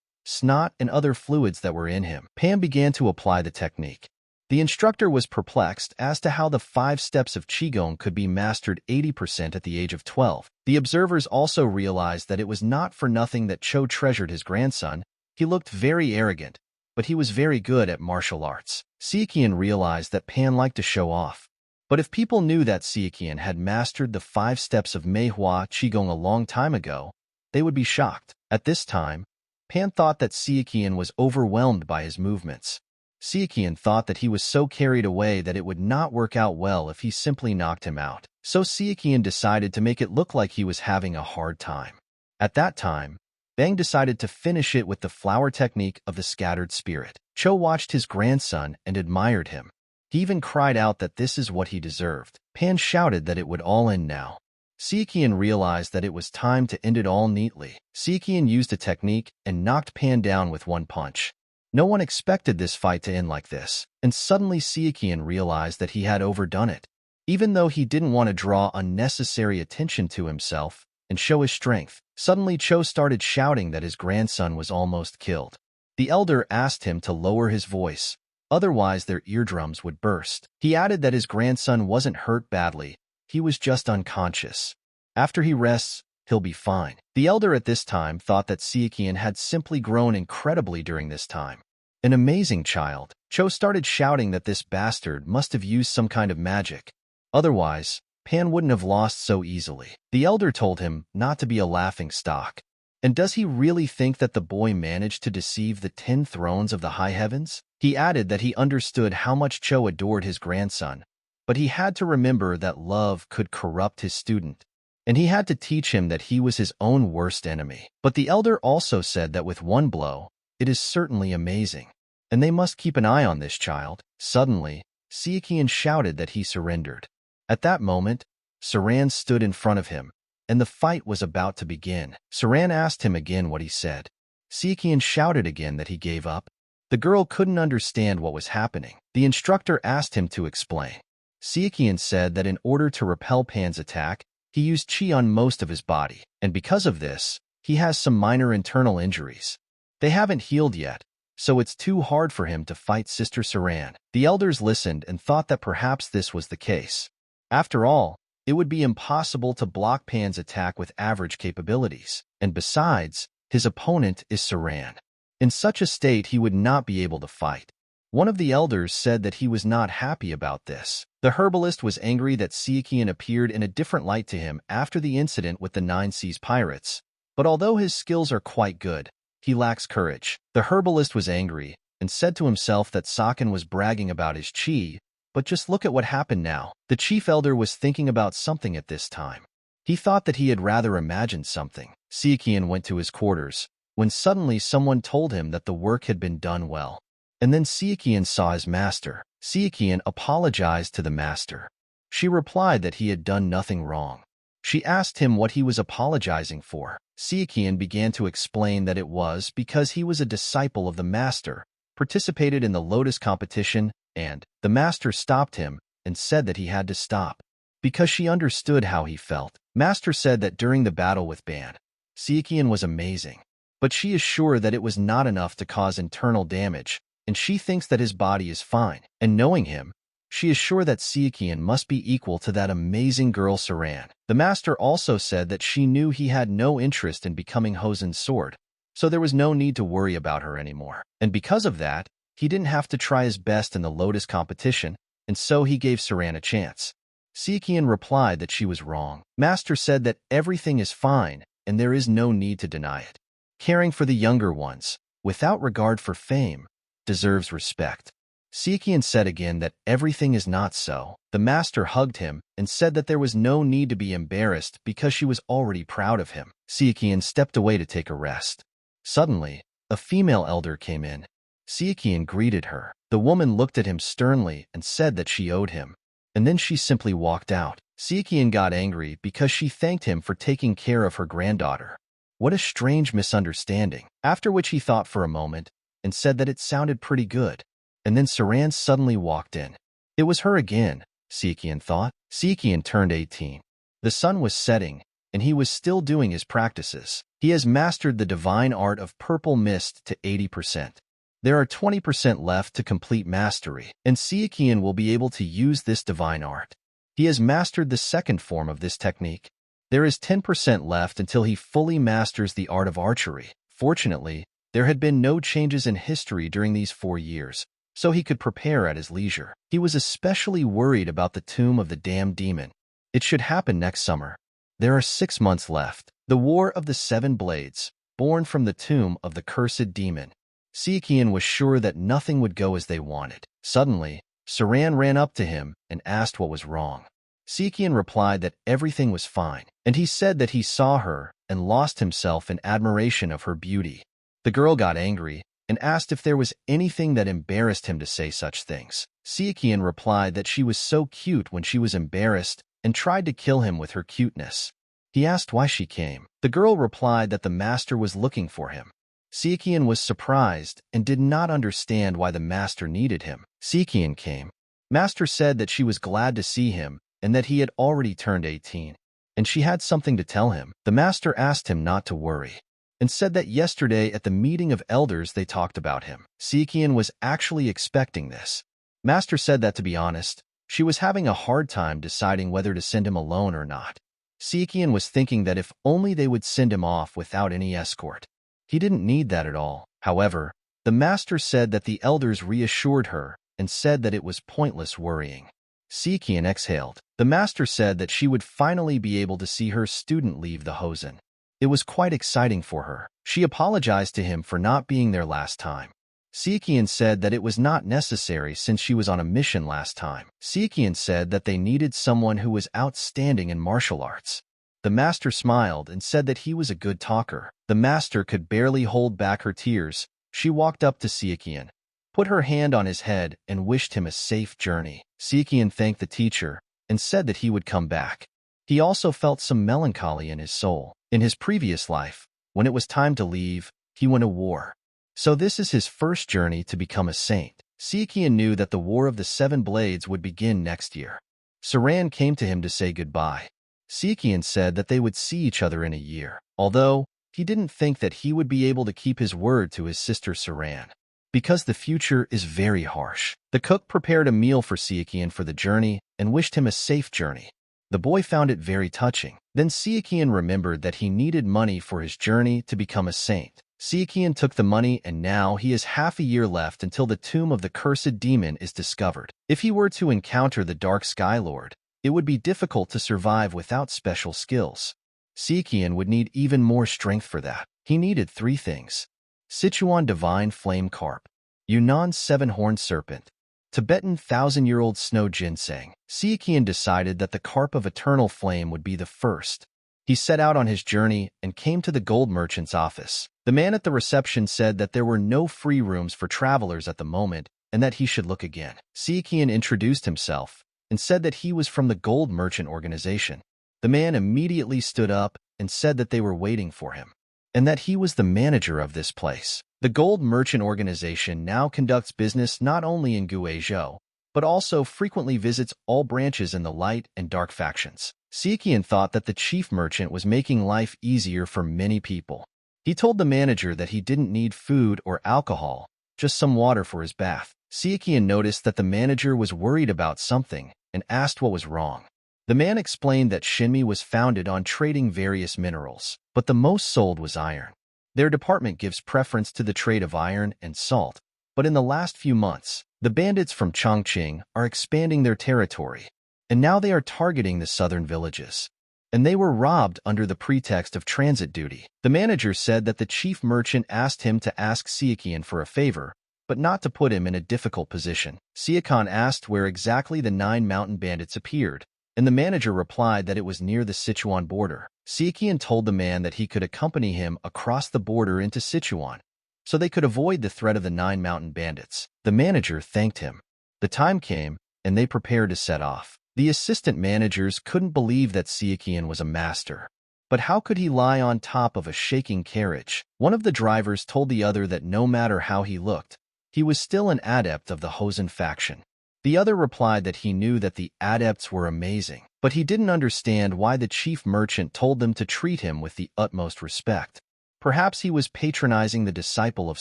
snot, and other fluids that were in him. Pan began to apply the technique. The instructor was perplexed as to how the 5 steps of Qigong could be mastered 80% at the age of 12. The observers also realized that it was not for nothing that Cho treasured his grandson. He looked very arrogant, but he was very good at martial arts. Sichuan realized that Pan liked to show off. But if people knew that Sichuan had mastered the 5 steps of Manhwa Qigong a long time ago, they would be shocked. At this time, Pan thought that Sichuan was overwhelmed by his movements. Sichuan thought that he was so carried away that it would not work out well if he simply knocked him out. So Sichuan decided to make it look like he was having a hard time. At that time, Bang decided to finish it with the flower technique of the scattered spirit. Cho watched his grandson and admired him. He even cried out that this is what he deserved. Pan shouted that it would all end now. Sichuan realized that it was time to end it all neatly. Sichuan used a technique and knocked Pan down with one punch. No one expected this fight to end like this, and suddenly Sichuan realized that he had overdone it. Even though he didn't want to draw unnecessary attention to himself and show his strength, suddenly Cho started shouting that his grandson was almost killed. The elder asked him to lower his voice, otherwise their eardrums would burst. He added that his grandson wasn't hurt badly, he was just unconscious. After he rests, he'll be fine. The elder at this time thought that Sichuan had simply grown incredibly during this time. An amazing child. Cho started shouting that this bastard must have used some kind of magic. Otherwise, Pan wouldn't have lost so easily. The elder told him not to be a laughing stock. And does he really think that the boy managed to deceive the 10 thrones of the high heavens? He added that he understood how much Cho adored his grandson, but he had to remember that love could corrupt his student, and he had to teach him that he was his own worst enemy. But the elder also said that with one blow, it is certainly amazing, and they must keep an eye on this child. Suddenly, Sichuan shouted that he surrendered. At that moment, Saran stood in front of him, and the fight was about to begin. Saran asked him again what he said. Sichuan shouted again that he gave up. The girl couldn't understand what was happening. The instructor asked him to explain. Sichuan said that in order to repel Pan's attack, he used qi on most of his body, and because of this, he has some minor internal injuries. They haven't healed yet, so it's too hard for him to fight Sister Saran. The elders listened and thought that perhaps this was the case. After all, it would be impossible to block Pan's attack with average capabilities, and besides, his opponent is Saran. In such a state, he would not be able to fight. One of the elders said that he was not happy about this. The herbalist was angry that Sichuan appeared in a different light to him after the incident with the 9 Seas pirates, but although his skills are quite good, he lacks courage. The herbalist was angry and said to himself that Saken was bragging about his chi, but just look at what happened now. The chief elder was thinking about something at this time. He thought that he had rather imagined something. Sichuan went to his quarters, when suddenly someone told him that the work had been done well. And then Sichuan saw his master. Sichuan apologized to the master. She replied that he had done nothing wrong. She asked him what he was apologizing for. Sichuan began to explain that it was because he was a disciple of the master, participated in the Lotus competition, and the master stopped him and said that he had to stop. Because she understood how he felt. Master said that during the battle with Ban, Sichuan was amazing. But she is sure that it was not enough to cause internal damage, and she thinks that his body is fine. And knowing him, she is sure that Sichuan must be equal to that amazing girl Saran. The master also said that she knew he had no interest in becoming Hosen's sword, so there was no need to worry about her anymore. And because of that, he didn't have to try his best in the Lotus competition, and so he gave Saran a chance. Sichuan replied that she was wrong. Master said that everything is fine, and there is no need to deny it. Caring for the younger ones, without regard for fame, deserves respect. Sichuan said again that everything is not so. The master hugged him and said that there was no need to be embarrassed because she was already proud of him. Sichuan stepped away to take a rest. Suddenly, a female elder came in. Sichuan greeted her. The woman looked at him sternly and said that she owed him, and then she simply walked out. Sichuan got angry because she thanked him for taking care of her granddaughter. What a strange misunderstanding. After which he thought for a moment and said that it sounded pretty good. And then Saran suddenly walked in. It was her again, Sichuan thought. Sichuan turned 18. The sun was setting, and he was still doing his practices. He has mastered the divine art of purple mist to 80%. There are 20% left to complete mastery, and Sichuan will be able to use this divine art. He has mastered the second form of this technique. There is 10% left until he fully masters the art of archery. Fortunately, there had been no changes in history during these 4 years, so he could prepare at his leisure. He was especially worried about the tomb of the damned demon. It should happen next summer. There are 6 months left. The War of the Seven Blades, born from the tomb of the cursed demon. Sichuan was sure that nothing would go as they wanted. Suddenly, Saran ran up to him and asked what was wrong. Sichuan replied that everything was fine, and he said that he saw her and lost himself in admiration of her beauty. The girl got angry and asked if there was anything that embarrassed him to say such things. Sichuan replied that she was so cute when she was embarrassed and tried to kill him with her cuteness. He asked why she came. The girl replied that the master was looking for him. Sichuan was surprised and did not understand why the master needed him. Sichuan came. Master said that she was glad to see him and that he had already turned 18, and she had something to tell him. The master asked him not to worry, and said that yesterday at the meeting of elders they talked about him. Sichuan was actually expecting this. Master said that, to be honest, she was having a hard time deciding whether to send him alone or not. Sichuan was thinking that if only they would send him off without any escort. He didn't need that at all. However, the master said that the elders reassured her and said that it was pointless worrying. Sichuan exhaled. The master said that she would finally be able to see her student leave the Hosen. It was quite exciting for her. She apologized to him for not being there last time. Sichuan said that it was not necessary since she was on a mission last time. Sichuan said that they needed someone who was outstanding in martial arts. The master smiled and said that he was a good talker. The master could barely hold back her tears. She walked up to Sichuan, put her hand on his head, and wished him a safe journey. Sichuan thanked the teacher and said that he would come back. He also felt some melancholy in his soul. In his previous life, when it was time to leave, he went to war. So this is his first journey to become a saint. Sichuan knew that the War of the Seven Blades would begin next year. Saran came to him to say goodbye. Sichuan said that they would see each other in a year, although he didn't think that he would be able to keep his word to his sister Saran, because the future is very harsh. The cook prepared a meal for Sichuan for the journey and wished him a safe journey. The boy found it very touching. Then Sichuan remembered that he needed money for his journey to become a saint. Sichuan took the money, and now he has half a year left until the tomb of the cursed demon is discovered. If he were to encounter the Dark Sky Lord, it would be difficult to survive without special skills. Sichuan would need even more strength for that. He needed 3 things: Sichuan Divine Flame Carp, Yunnan's seven-horned serpent, Tibetan thousand-year-old snow ginseng. Sichuan decided that the Carp of Eternal Flame would be the first. He set out on his journey and came to the gold merchant's office. The man at the reception said that there were no free rooms for travelers at the moment and that he should look again. Sichuan introduced himself and said that he was from the gold merchant organization. The man immediately stood up and said that they were waiting for him and that he was the manager of this place. The gold merchant organization now conducts business not only in Guizhou, but also frequently visits all branches in the light and dark factions. Sichuan thought that the chief merchant was making life easier for many people. He told the manager that he didn't need food or alcohol, just some water for his bath. Sichuan noticed that the manager was worried about something and asked what was wrong. The man explained that Shinmi was founded on trading various minerals, but the most sold was iron. Their department gives preference to the trade of iron and salt, but in the last few months, the bandits from Chongqing are expanding their territory, and now they are targeting the southern villages. And they were robbed under the pretext of transit duty. The manager said that the chief merchant asked him to ask Sichuan for a favor, but not to put him in a difficult position. Sichuan asked where exactly the 9 mountain bandits appeared, and the manager replied that it was near the Sichuan border. Sichuan told the man that he could accompany him across the border into Sichuan, so they could avoid the threat of the 9 mountain bandits. The manager thanked him. The time came, and they prepared to set off. The assistant managers couldn't believe that Sichuan was a master. But how could he lie on top of a shaking carriage? One of the drivers told the other that no matter how he looked, he was still an adept of the Hosen faction. The other replied that he knew that the adepts were amazing, but he didn't understand why the chief merchant told them to treat him with the utmost respect. Perhaps he was patronizing the disciple of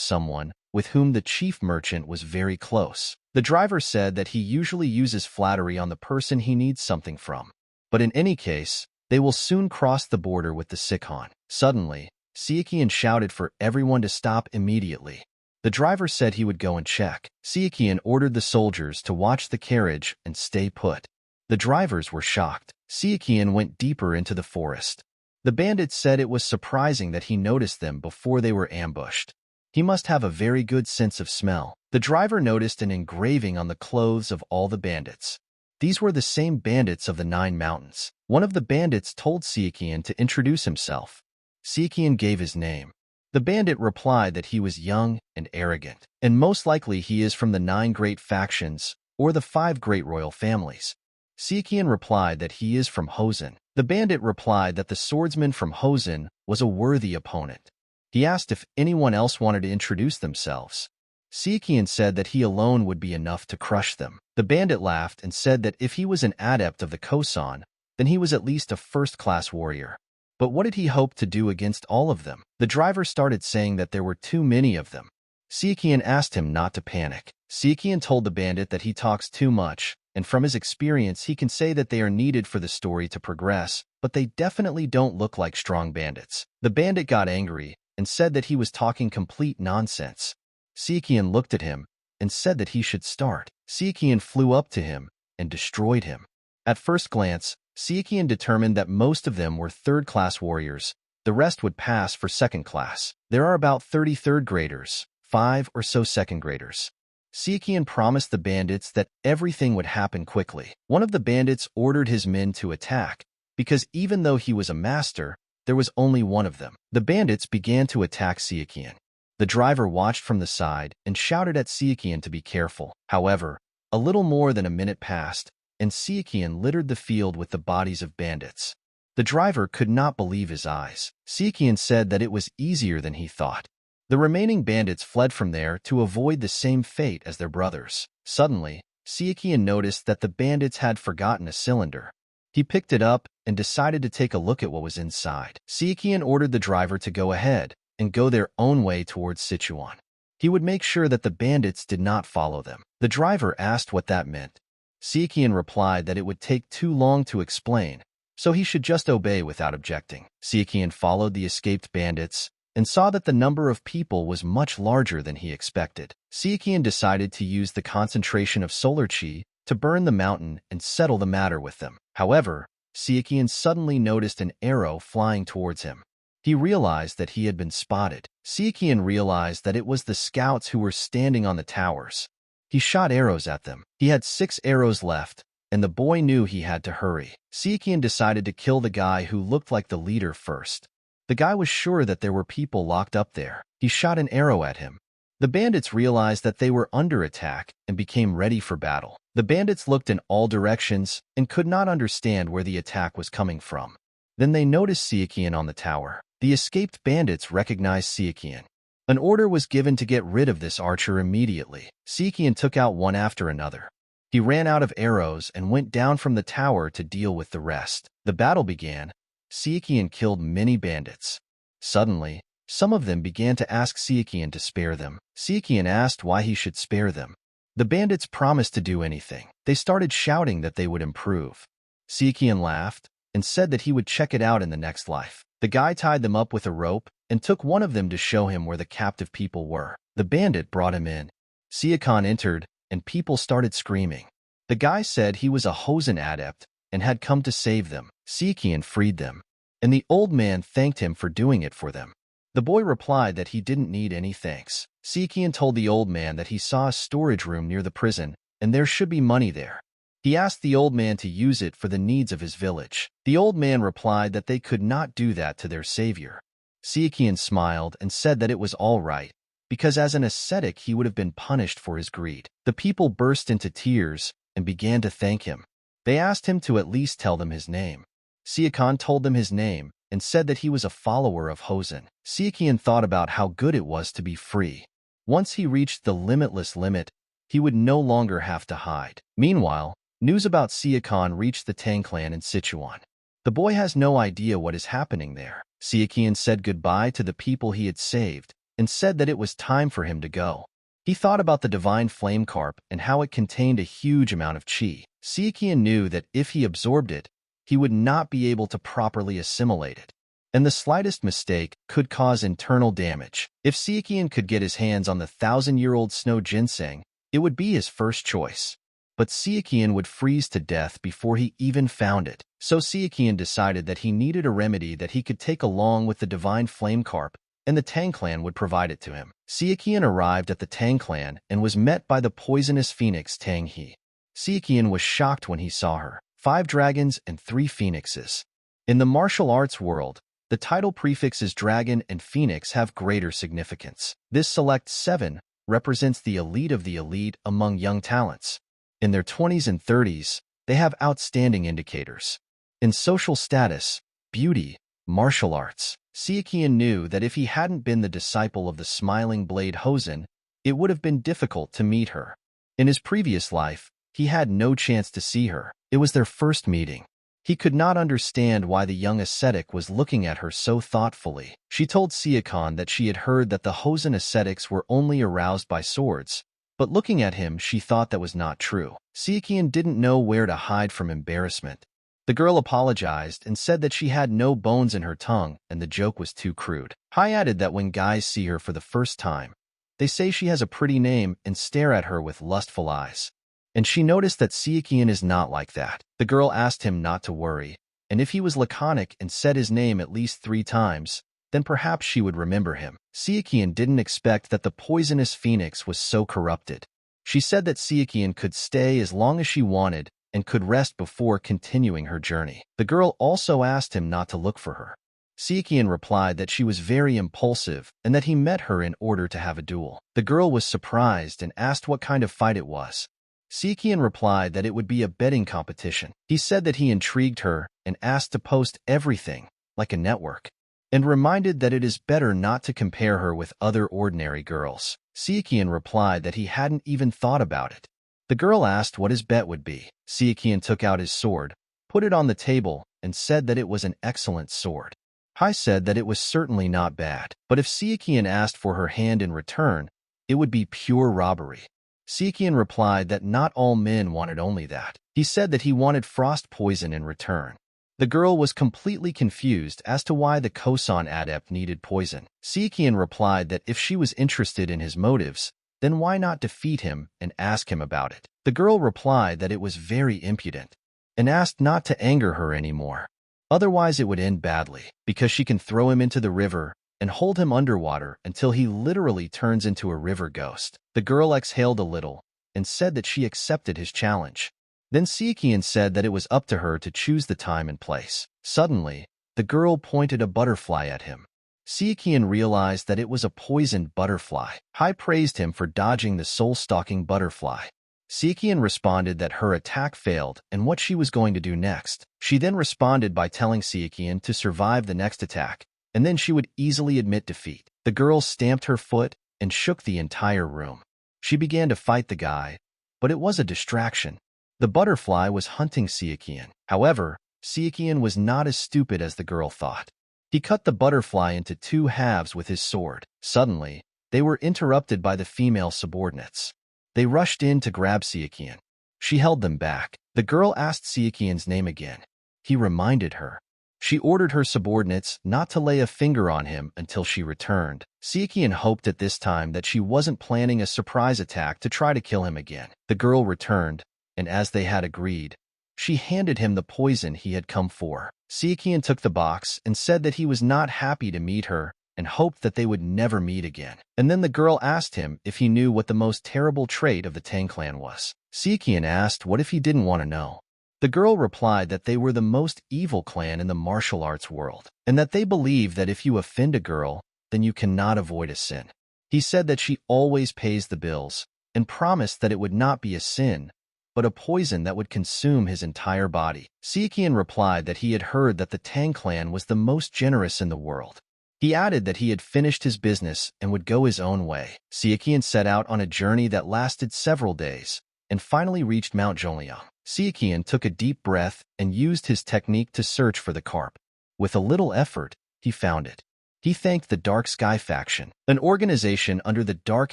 someone with whom the chief merchant was very close. The driver said that he usually uses flattery on the person he needs something from. But in any case, they will soon cross the border with the Sichuan. Suddenly, Sichuan shouted for everyone to stop immediately. The driver said he would go and check. Sichuan ordered the soldiers to watch the carriage and stay put. The drivers were shocked. Sichuan went deeper into the forest. The bandits said it was surprising that he noticed them before they were ambushed. He must have a very good sense of smell. The driver noticed an engraving on the clothes of all the bandits. These were the same bandits of the 9 mountains. One of the bandits told Sichuan to introduce himself. Sichuan gave his name. The bandit replied that he was young and arrogant, and most likely he is from the 9 great factions or the 5 great royal families. Sichuan replied that he is from Hosen. The bandit replied that the swordsman from Hosen was a worthy opponent. He asked if anyone else wanted to introduce themselves. Sichuan said that he alone would be enough to crush them. The bandit laughed and said that if he was an adept of the Kosan, then he was at least a first-class warrior. But what did he hope to do against all of them? The driver started saying that there were too many of them. Sichuan asked him not to panic. Sichuan told the bandit that he talks too much, and from his experience he can say that they are needed for the story to progress, but they definitely don't look like strong bandits. The bandit got angry and said that he was talking complete nonsense. Sichuan looked at him and said that he should start. Sichuan flew up to him and destroyed him. At first glance, Sichuan determined that most of them were third-class warriors. The rest would pass for second-class. There are about 30 third-graders, 5 or so second-graders. Sichuan promised the bandits that everything would happen quickly. One of the bandits ordered his men to attack, because even though he was a master, there was only one of them. The bandits began to attack Sichuan. The driver watched from the side and shouted at Sichuan to be careful. However, a little more than a minute passed, and Sichuan littered the field with the bodies of bandits. The driver could not believe his eyes. Sichuan said that it was easier than he thought. The remaining bandits fled from there to avoid the same fate as their brothers. Suddenly, Sichuan noticed that the bandits had forgotten a cylinder. He picked it up and decided to take a look at what was inside. Sichuan ordered the driver to go ahead and go their own way towards Sichuan. He would make sure that the bandits did not follow them. The driver asked what that meant. Sichuan replied that it would take too long to explain, so he should just obey without objecting. Sichuan followed the escaped bandits and saw that the number of people was much larger than he expected. Sichuan decided to use the concentration of solar chi to burn the mountain and settle the matter with them. However, Sichuan suddenly noticed an arrow flying towards him. He realized that he had been spotted. Sichuan realized that it was the scouts who were standing on the towers. He shot arrows at them. He had 6 arrows left, and the boy knew he had to hurry. Sichuan decided to kill the guy who looked like the leader first. The guy was sure that there were people locked up there. He shot an arrow at him. The bandits realized that they were under attack and became ready for battle. The bandits looked in all directions and could not understand where the attack was coming from. Then they noticed Sichuan on the tower. The escaped bandits recognized Sichuan. An order was given to get rid of this archer immediately. Sichuan took out one after another. He ran out of arrows and went down from the tower to deal with the rest. The battle began. Sichuan killed many bandits. Suddenly, some of them began to ask Sichuan to spare them. Sichuan asked why he should spare them. The bandits promised to do anything. They started shouting that they would improve. Sichuan laughed and said that he would check it out in the next life. The guy tied them up with a rope and took one of them to show him where the captive people were. The bandit brought him in. Sichuan entered, and people started screaming. The guy said he was a Hosen adept and had come to save them. Sichuan freed them, and the old man thanked him for doing it for them. The boy replied that he didn't need any thanks. Sichuan told the old man that he saw a storage room near the prison, and there should be money there. He asked the old man to use it for the needs of his village. The old man replied that they could not do that to their savior. Sichuan smiled and said that it was all right, because as an ascetic he would have been punished for his greed. The people burst into tears and began to thank him. They asked him to at least tell them his name. Sichuan told them his name and said that he was a follower of Hosen. Sichuan thought about how good it was to be free. Once he reached the limitless limit, he would no longer have to hide. Meanwhile, news about Sichuan reached the Tang Clan in Sichuan. The boy has no idea what is happening there. Sichuan said goodbye to the people he had saved and said that it was time for him to go. He thought about the divine Flame Carp and how it contained a huge amount of chi. Sichuan knew that if he absorbed it, he would not be able to properly assimilate it, and the slightest mistake could cause internal damage. If Sichuan could get his hands on the 1,000-year-old snow ginseng, it would be his first choice. But Sichuan would freeze to death before he even found it. So Sichuan decided that he needed a remedy that he could take along with the divine Flame Carp, and the Tang Clan would provide it to him. Sichuan arrived at the Tang Clan and was met by the poisonous phoenix Tang He. Sichuan was shocked when he saw her. 5 dragons and 3 phoenixes. In the martial arts world, the title prefixes dragon and phoenix have greater significance. This select 7 represents the elite of the elite among young talents. In their 20s and 30s, they have outstanding indicators. In social status, beauty, martial arts, Sichuan knew that if he hadn't been the disciple of the smiling blade Hosen, it would have been difficult to meet her. In his previous life, he had no chance to see her. It was their first meeting. He could not understand why the young ascetic was looking at her so thoughtfully. She told Sichuan that she had heard that the Hosen ascetics were only aroused by swords, but looking at him she thought that was not true. Sichuan didn't know where to hide from embarrassment. The girl apologized and said that she had no bones in her tongue and the joke was too crude. Hai added that when guys see her for the first time, they say she has a pretty name and stare at her with lustful eyes. And she noticed that Sichuan is not like that. The girl asked him not to worry, and if he was laconic and said his name at least 3 times, then perhaps she would remember him. Sichuan didn't expect that the poisonous phoenix was so corrupted. She said that Sichuan could stay as long as she wanted and could rest before continuing her journey. The girl also asked him not to look for her. Sichuan replied that she was very impulsive and that he met her in order to have a duel. The girl was surprised and asked what kind of fight it was. Sichuan replied that it would be a betting competition. He said that he intrigued her and asked to post everything, like a network, and reminded that it is better not to compare her with other ordinary girls. Sichuan replied that he hadn't even thought about it. The girl asked what his bet would be. Sichuan took out his sword, put it on the table, and said that it was an excellent sword. Hai said that it was certainly not bad, but if Sichuan asked for her hand in return, it would be pure robbery. Sichuan replied that not all men wanted only that. He said that he wanted frost poison in return. The girl was completely confused as to why the Kosan adept needed poison. Sichuan replied that if she was interested in his motives, then why not defeat him and ask him about it? The girl replied that it was very impudent and asked not to anger her anymore. Otherwise, it would end badly, because she can throw him into the river and hold him underwater until he literally turns into a river ghost. The girl exhaled a little and said that she accepted his challenge. Then Sichuan said that it was up to her to choose the time and place. Suddenly, the girl pointed a butterfly at him. Sichuan realized that it was a poisoned butterfly. Hai praised him for dodging the soul-stalking butterfly. Sichuan responded that her attack failed and what she was going to do next. She then responded by telling Sichuan to survive the next attack, and then she would easily admit defeat. The girl stamped her foot and shook the entire room. She began to fight the guy, but it was a distraction. The butterfly was hunting Sichuan. However, Sichuan was not as stupid as the girl thought. He cut the butterfly into 2 halves with his sword. Suddenly, they were interrupted by the female subordinates. They rushed in to grab Sichuan. She held them back. The girl asked Sichuan's name again. He reminded her. She ordered her subordinates not to lay a finger on him until she returned. Sichuan hoped at this time that she wasn't planning a surprise attack to try to kill him again. The girl returned, and as they had agreed, she handed him the poison he had come for. Sichuan took the box and said that he was not happy to meet her and hoped that they would never meet again. And then the girl asked him if he knew what the most terrible trait of the Tang Clan was. Sichuan asked what if he didn't want to know. The girl replied that they were the most evil clan in the martial arts world, and that they believe that if you offend a girl, then you cannot avoid a sin. He said that she always pays the bills, and promised that it would not be a sin, but a poison that would consume his entire body. Sichuan replied that he had heard that the Tang Clan was the most generous in the world. He added that he had finished his business and would go his own way. Sichuan set out on a journey that lasted several days, and finally reached Mount Zhongliang. Sichuan took a deep breath and used his technique to search for the carp. With a little effort, he found it. He thanked the Dark Sky faction, an organization under the Dark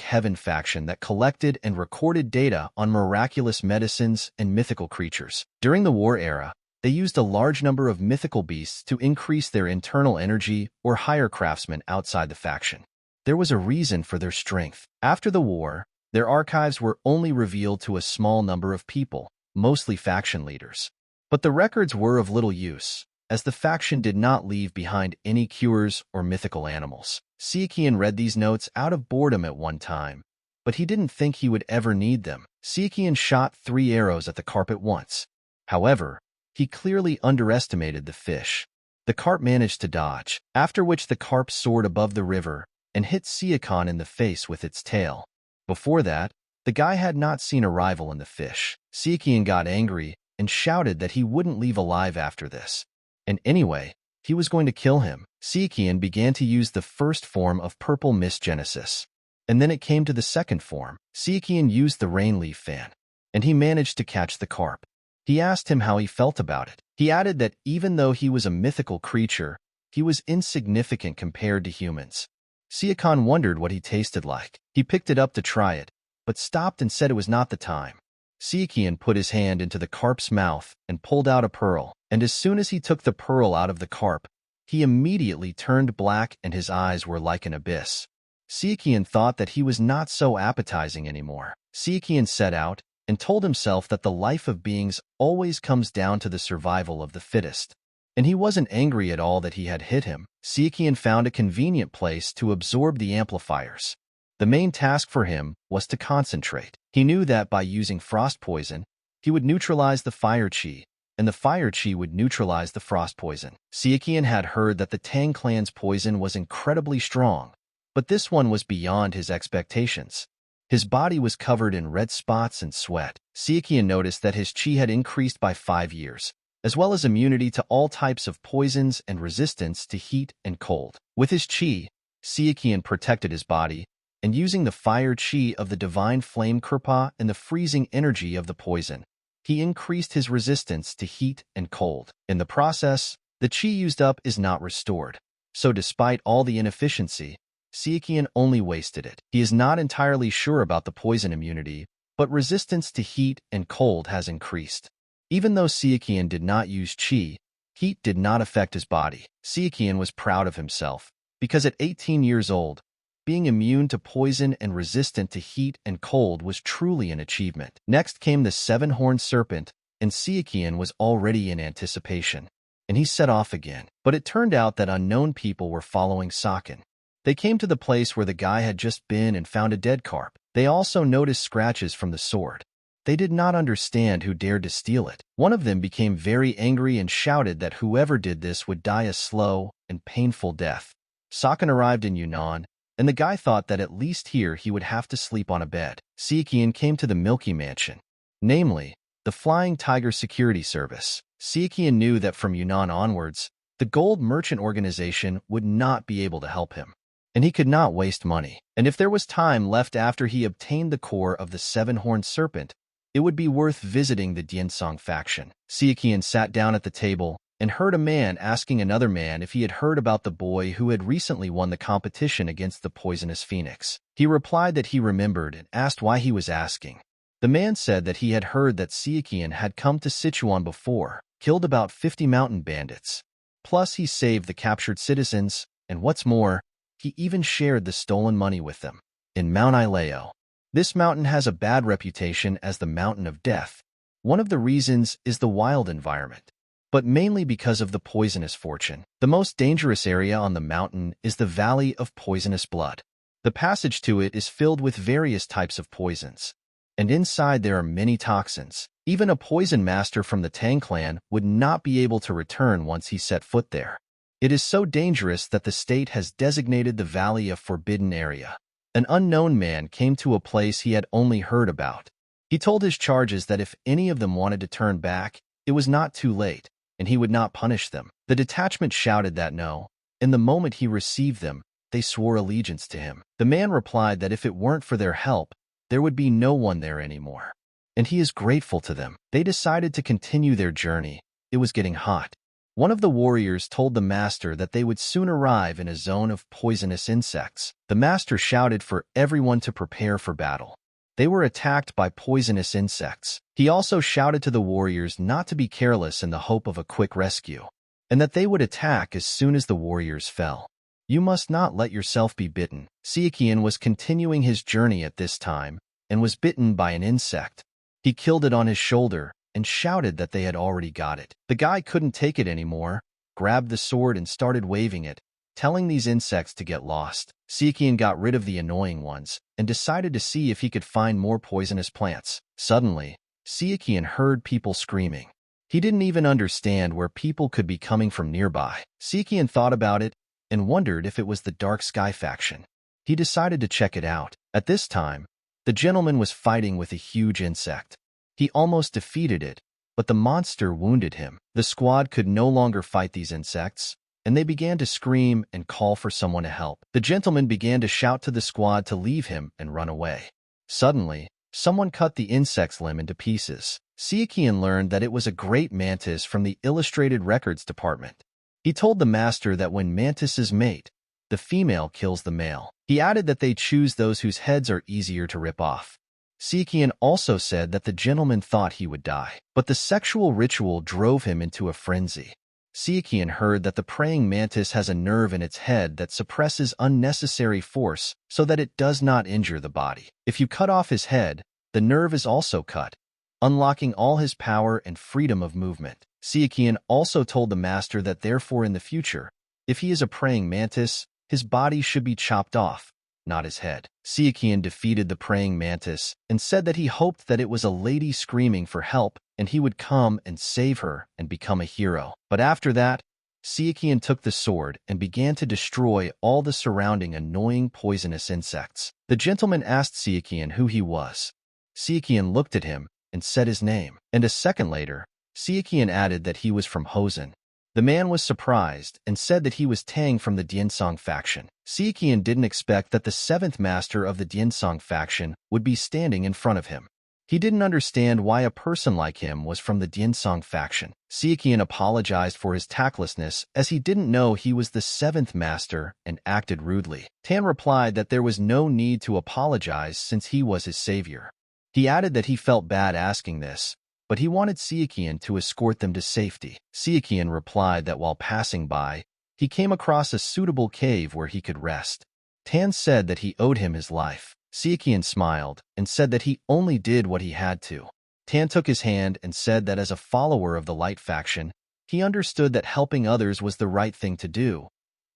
Heaven faction that collected and recorded data on miraculous medicines and mythical creatures. During the war era, they used a large number of mythical beasts to increase their internal energy or hire craftsmen outside the faction. There was a reason for their strength. After the war, their archives were only revealed to a small number of people, mostly faction leaders. But the records were of little use, as the faction did not leave behind any cures or mythical animals. Sichuan read these notes out of boredom at one time, but he didn't think he would ever need them. Sichuan shot 3 arrows at the carp at once. However, he clearly underestimated the fish. The carp managed to dodge, after which the carp soared above the river and hit Sichuan in the face with its tail. Before that, the guy had not seen a rival in the fish. Sichuan got angry and shouted that he wouldn't leave alive after this. And anyway, he was going to kill him. Sichuan began to use the first form of purple mist genesis. And then it came to the second form. Sichuan used the rain leaf fan, and he managed to catch the carp. He asked him how he felt about it. He added that even though he was a mythical creature, he was insignificant compared to humans. Sichuan wondered what he tasted like. He picked it up to try it, but stopped and said it was not the time. Sichuan put his hand into the carp's mouth and pulled out a pearl, and as soon as he took the pearl out of the carp, he immediately turned black and his eyes were like an abyss. Sichuan thought that he was not so appetizing anymore. Sichuan set out and told himself that the life of beings always comes down to the survival of the fittest. And he wasn't angry at all that he had hit him. Sichuan found a convenient place to absorb the amplifiers. The main task for him was to concentrate. He knew that by using frost poison, he would neutralize the fire chi, and the fire chi would neutralize the frost poison. Sichuan had heard that the Tang Clan's poison was incredibly strong, but this one was beyond his expectations. His body was covered in red spots and sweat. Sichuan noticed that his chi had increased by 5 years, as well as immunity to all types of poisons and resistance to heat and cold. With his chi, Sichuan protected his body, and using the fire chi of the divine Flame Carp and the freezing energy of the poison, he increased his resistance to heat and cold. In the process, the chi used up is not restored. So despite all the inefficiency, Sichuan only wasted it. He is not entirely sure about the poison immunity, but resistance to heat and cold has increased. Even though Sichuan did not use chi, heat did not affect his body. Sichuan was proud of himself, because at 18 years old, being immune to poison and resistant to heat and cold was truly an achievement. Next came the 7-horned serpent, and Sichuan was already in anticipation. and he set off again. But it turned out that unknown people were following Saken. They came to the place where the guy had just been and found a dead carp. They also noticed scratches from the sword. They did not understand who dared to steal it. One of them became very angry and shouted that whoever did this would die a slow and painful death. Saken arrived in Yunnan, and the guy thought that at least here he would have to sleep on a bed. Sichuan came to the Milky Mansion, namely, the Flying Tiger Security Service. Sichuan knew that from Yunnan onwards, the gold merchant organization would not be able to help him, and he could not waste money. And if there was time left after he obtained the core of the seven-horned serpent, it would be worth visiting the Diensong faction. Sichuan sat down at the table and heard a man asking another man if he had heard about the boy who had recently won the competition against the poisonous phoenix. He replied that he remembered and asked why he was asking. The man said that he had heard that Sichuan had come to Sichuan before, killed about 50 mountain bandits. Plus, he saved the captured citizens, and what's more, he even shared the stolen money with them. In Mount Ileo, this mountain has a bad reputation as the Mountain of Death. One of the reasons is the wild environment, but mainly because of the poisonous fortune. The most dangerous area on the mountain is the Valley of Poisonous Blood. The passage to it is filled with various types of poisons, and inside there are many toxins. Even a poison master from the Tang Clan would not be able to return once he set foot there. It is so dangerous that the state has designated the Valley a forbidden area. An unknown man came to a place he had only heard about. He told his charges that if any of them wanted to turn back, it was not too late, and he would not punish them. The detachment shouted that no, and the moment he received them, they swore allegiance to him. The man replied that if it weren't for their help, there would be no one there anymore, and he is grateful to them. They decided to continue their journey. It was getting hot. One of the warriors told the master that they would soon arrive in a zone of poisonous insects. The master shouted for everyone to prepare for battle. They were attacked by poisonous insects. He also shouted to the warriors not to be careless in the hope of a quick rescue, and that they would attack as soon as the warriors fell. You must not let yourself be bitten. Sichuan was continuing his journey at this time and was bitten by an insect. He killed it on his shoulder and shouted that they had already got it. The guy couldn't take it anymore, grabbed the sword and started waving it, telling these insects to get lost. Sichuan got rid of the annoying ones and decided to see if he could find more poisonous plants. Suddenly, Sichuan heard people screaming. He didn't even understand where people could be coming from nearby. Sichuan thought about it and wondered if it was the Dark Sky faction. He decided to check it out. At this time, the gentleman was fighting with a huge insect. He almost defeated it, but the monster wounded him. The squad could no longer fight these insects, and they began to scream and call for someone to help. The gentleman began to shout to the squad to leave him and run away. Suddenly, someone cut the insect's limb into pieces. Sichuan learned that it was a great mantis from the Illustrated Records department. He told the master that when mantises mate, the female kills the male. He added that they choose those whose heads are easier to rip off. Sichuan also said that the gentleman thought he would die, but the sexual ritual drove him into a frenzy. Sichuan heard that the praying mantis has a nerve in its head that suppresses unnecessary force so that it does not injure the body. If you cut off his head, the nerve is also cut, unlocking all his power and freedom of movement. Sichuan also told the master that therefore in the future, if he is a praying mantis, his body should be chopped off, not his head. Sichuan defeated the praying mantis and said that he hoped that it was a lady screaming for help and he would come and save her and become a hero. But after that, Sichuan took the sword and began to destroy all the surrounding annoying poisonous insects. The gentleman asked Sichuan who he was. Sichuan looked at him and said his name, and a second later, Sichuan added that he was from Hosen. The man was surprised and said that he was Tang from the Diensong faction. Sichuan didn't expect that the seventh master of the Diensong faction would be standing in front of him. He didn't understand why a person like him was from the Diensong faction. Sichuan apologized for his tactlessness as he didn't know he was the seventh master and acted rudely. Tan replied that there was no need to apologize since he was his savior. He added that he felt bad asking this, but he wanted Sichuan to escort them to safety. Sichuan replied that while passing by, he came across a suitable cave where he could rest. Tan said that he owed him his life. Sichuan smiled and said that he only did what he had to. Tan took his hand and said that as a follower of the Light faction, He understood that helping others was the right thing to do,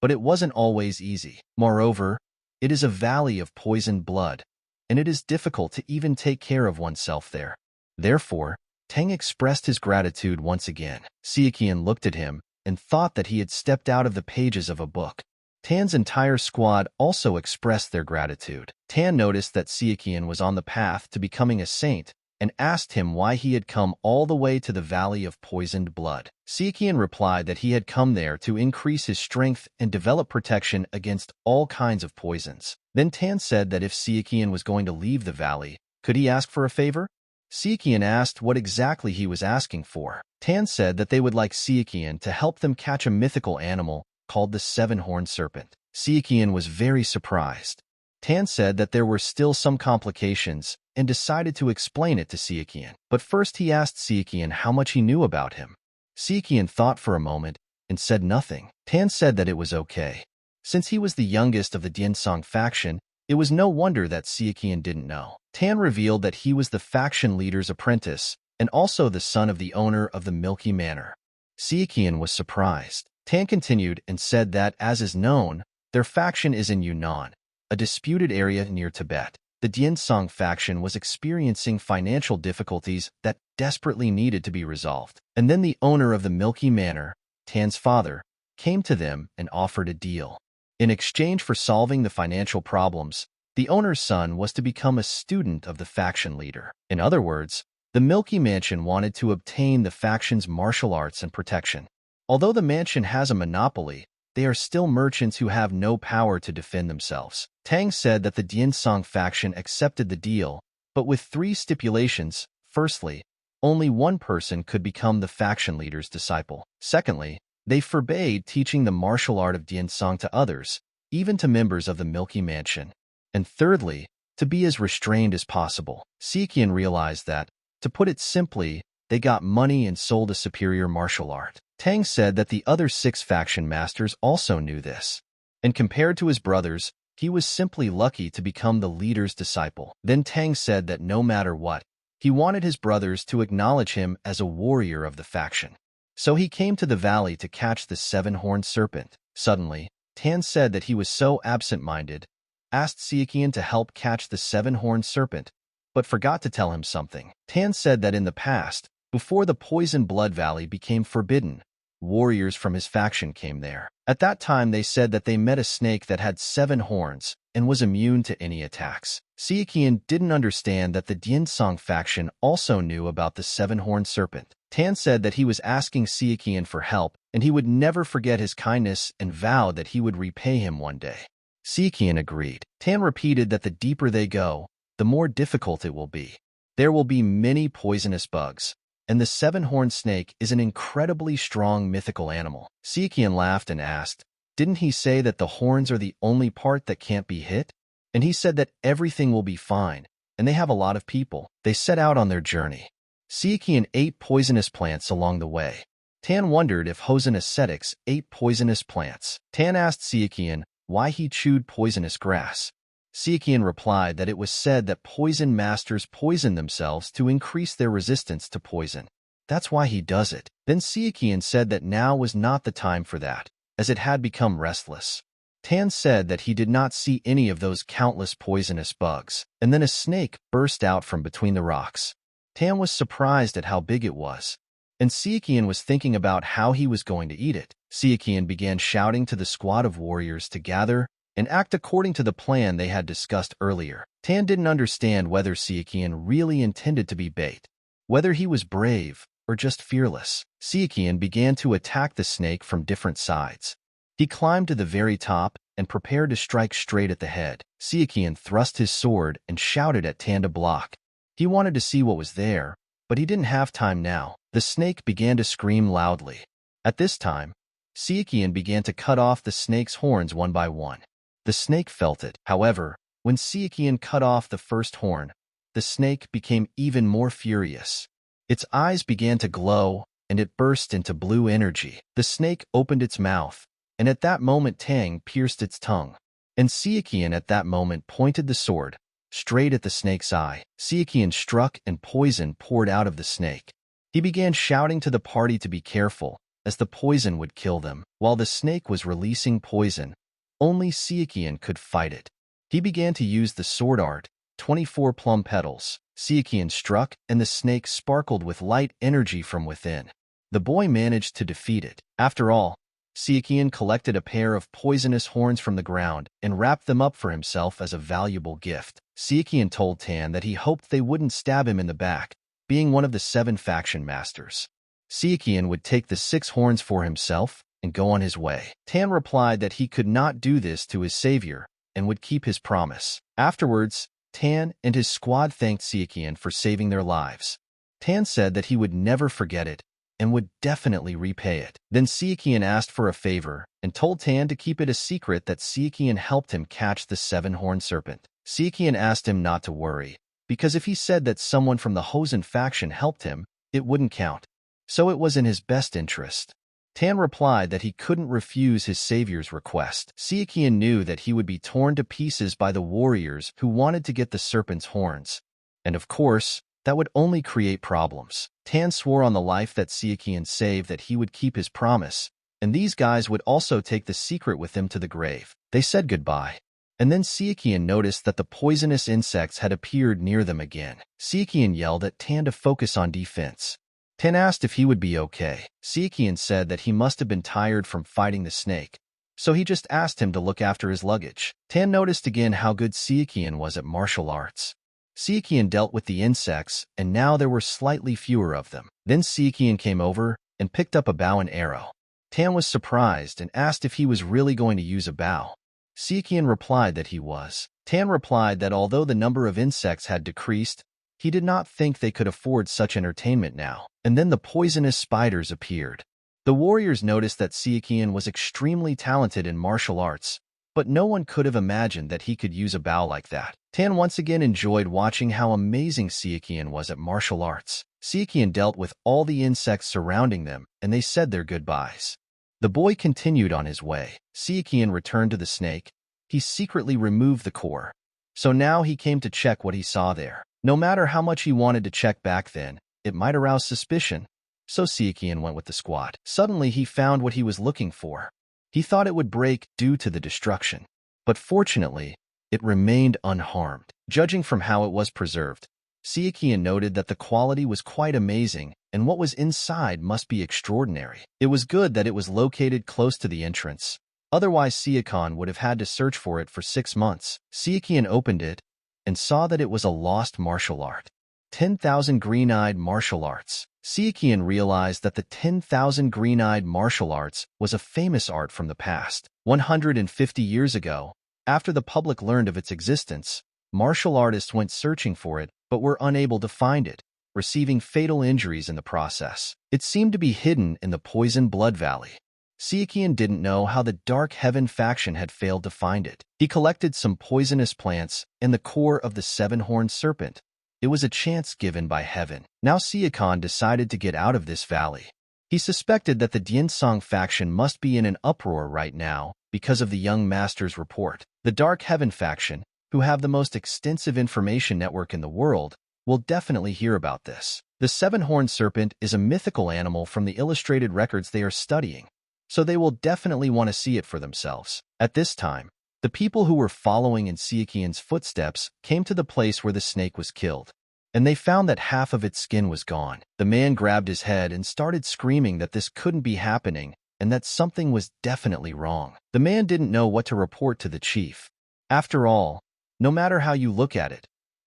but it wasn't always easy. Moreover, it is a valley of poisoned blood, and it is difficult to even take care of oneself there. Therefore, Tang expressed his gratitude once again. Sichuan looked at him and thought that he had stepped out of the pages of a book. Tan's entire squad also expressed their gratitude. Tan noticed that Sichuan was on the path to becoming a saint and asked him why he had come all the way to the Valley of Poisoned Blood. Sichuan replied that he had come there to increase his strength and develop protection against all kinds of poisons. Then Tan said that if Sichuan was going to leave the valley, could he ask for a favor? Sichuan asked what exactly he was asking for. Tan said that they would like Sichuan to help them catch a mythical animal called the Seven-Horned Serpent. Sichuan was very surprised. Tan said that there were still some complications and decided to explain it to Sichuan. But first he asked Sichuan how much he knew about him. Sichuan thought for a moment and said nothing. Tan said that it was okay. Since he was the youngest of the Diansong faction, it was no wonder that Sichuan didn't know. Tan revealed that he was the faction leader's apprentice and also the son of the owner of the Milky Manor. Sichuan was surprised. Tan continued and said that, as is known, their faction is in Yunnan, a disputed area near Tibet. The Diansong faction was experiencing financial difficulties that desperately needed to be resolved. And then the owner of the Milky Manor, Tan's father, came to them and offered a deal. In exchange for solving the financial problems, the owner's son was to become a student of the faction leader. In other words, the Milky Mansion wanted to obtain the faction's martial arts and protection. Although the mansion has a monopoly, they are still merchants who have no power to defend themselves. Tang said that the Diansong faction accepted the deal, but with 3 stipulations. Firstly, only one person could become the faction leader's disciple. Secondly, they forbade teaching the martial art of Diansong to others, even to members of the Milky Mansion. And thirdly, to be as restrained as possible. Sichuan realized that, to put it simply, they got money and sold a superior martial art. Tang said that the other 6 faction masters also knew this. And compared to his brothers, he was simply lucky to become the leader's disciple. Then Tang said that no matter what, he wanted his brothers to acknowledge him as a warrior of the faction. So he came to the valley to catch the Seven-Horned Serpent. Suddenly, Tan said that he was so absent-minded, asked Sichuan to help catch the Seven-Horned Serpent, but forgot to tell him something. Tan said that in the past, before the Poison Blood Valley became forbidden, warriors from his faction came there. At that time they said that they met a snake that had 7 horns and was immune to any attacks. Sichuan didn't understand that the Diansong faction also knew about the Seven-Horned Serpent. Tan said that he was asking Sichuan for help and he would never forget his kindness and vowed that he would repay him one day. Sichuan agreed. Tan repeated that the deeper they go, the more difficult it will be. There will be many poisonous bugs, and the 7-horned snake is an incredibly strong mythical animal. Sichuan laughed and asked, "Didn't he say that the horns are the only part that can't be hit?" And he said that everything will be fine, and they have a lot of people. They set out on their journey. Sichuan ate poisonous plants along the way. Tan wondered if Hosen ascetics ate poisonous plants. Tan asked Sichuan why he chewed poisonous grass. Sichuan replied that it was said that poison masters poison themselves to increase their resistance to poison. That's why he does it. Then Sichuan said that now was not the time for that, as it had become restless. Tan said that he did not see any of those countless poisonous bugs, and then a snake burst out from between the rocks. Tan was surprised at how big it was, and Sichuan was thinking about how he was going to eat it. Sichuan began shouting to the squad of warriors to gather and act according to the plan they had discussed earlier. Tan didn't understand whether Sichuan really intended to be bait, whether he was brave or just fearless. Sichuan began to attack the snake from different sides. He climbed to the very top and prepared to strike straight at the head. Sichuan thrust his sword and shouted at Tan to block. He wanted to see what was there, but he didn't have time now. The snake began to scream loudly. At this time, Sichuan began to cut off the snake's horns one by one. The snake felt it. However, when Sichuan cut off the first horn, the snake became even more furious. Its eyes began to glow, and it burst into blue energy. The snake opened its mouth, and at that moment Tang pierced its tongue. And Sichuan at that moment pointed the sword straight at the snake's eye. Sichuan struck and poison poured out of the snake. He began shouting to the party to be careful, as the poison would kill them. While the snake was releasing poison, only Sichuan could fight it. He began to use the sword art, 24 plum petals. Sichuan struck, and the snake sparkled with light energy from within. The boy managed to defeat it. After all, Sichuan collected a pair of poisonous horns from the ground and wrapped them up for himself as a valuable gift. Sichuan told Tan that he hoped they wouldn't stab him in the back, being one of the 7 faction masters. Sichuan would take the 6 horns for himself and go on his way. Tan replied that he could not do this to his savior and would keep his promise. Afterwards, Tan and his squad thanked Sichuan for saving their lives. Tan said that he would never forget it and would definitely repay it. Then Sichuan asked for a favor and told Tan to keep it a secret that Sichuan helped him catch the 7-horned serpent. Sichuan asked him not to worry, because if he said that someone from the Hosen faction helped him, it wouldn't count. So it was in his best interest. Tan replied that he couldn't refuse his savior's request. Sichuan knew that he would be torn to pieces by the warriors who wanted to get the serpent's horns. And of course, that would only create problems. Tan swore on the life that Sichuan saved that he would keep his promise, and these guys would also take the secret with him to the grave. They said goodbye. And then Sichuan noticed that the poisonous insects had appeared near them again. Sichuan yelled at Tan to focus on defense. Tan asked if he would be okay. Sichuan said that he must have been tired from fighting the snake, so he just asked him to look after his luggage. Tan noticed again how good Sichuan was at martial arts. Sichuan dealt with the insects, and now there were slightly fewer of them. Then Sichuan came over and picked up a bow and arrow. Tan was surprised and asked if he was really going to use a bow. Sichuan replied that he was. Tan replied that although the number of insects had decreased, he did not think they could afford such entertainment now. And then the poisonous spiders appeared. The warriors noticed that Sichuan was extremely talented in martial arts, but no one could have imagined that he could use a bow like that. Tan once again enjoyed watching how amazing Sichuan was at martial arts. Sichuan dealt with all the insects surrounding them, and they said their goodbyes. The boy continued on his way. Sichuan returned to the snake. He secretly removed the core. So now he came to check what he saw there. No matter how much he wanted to check back then, it might arouse suspicion. So Sichuan went with the squad. Suddenly he found what he was looking for. He thought it would break due to the destruction. But fortunately, it remained unharmed. Judging from how it was preserved, Sichuan noted that the quality was quite amazing, and what was inside must be extraordinary. It was good that it was located close to the entrance. Otherwise, Sichuan would have had to search for it for 6 months. Sichuan opened it and saw that it was a lost martial art. 10,000 green-eyed martial arts. Sichuan realized that the 10,000 green-eyed martial arts was a famous art from the past. 150 years ago, after the public learned of its existence, martial artists went searching for it but were unable to find it, receiving fatal injuries in the process. It seemed to be hidden in the Poison Blood Valley. Sichuan didn't know how the Dark Heaven faction had failed to find it. He collected some poisonous plants and the core of the 7-horned serpent. It was a chance given by heaven. Now Sichuan decided to get out of this valley. He suspected that the Diensong faction must be in an uproar right now because of the young master's report. The Dark Heaven faction, who have the most extensive information network in the world, will definitely hear about this. The 7-horned serpent is a mythical animal from the illustrated records they are studying, so they will definitely want to see it for themselves. At this time, the people who were following in Sichuan's footsteps came to the place where the snake was killed, and they found that half of its skin was gone. The man grabbed his head and started screaming that this couldn't be happening and that something was definitely wrong. The man didn't know what to report to the chief. After all, no matter how you look at it,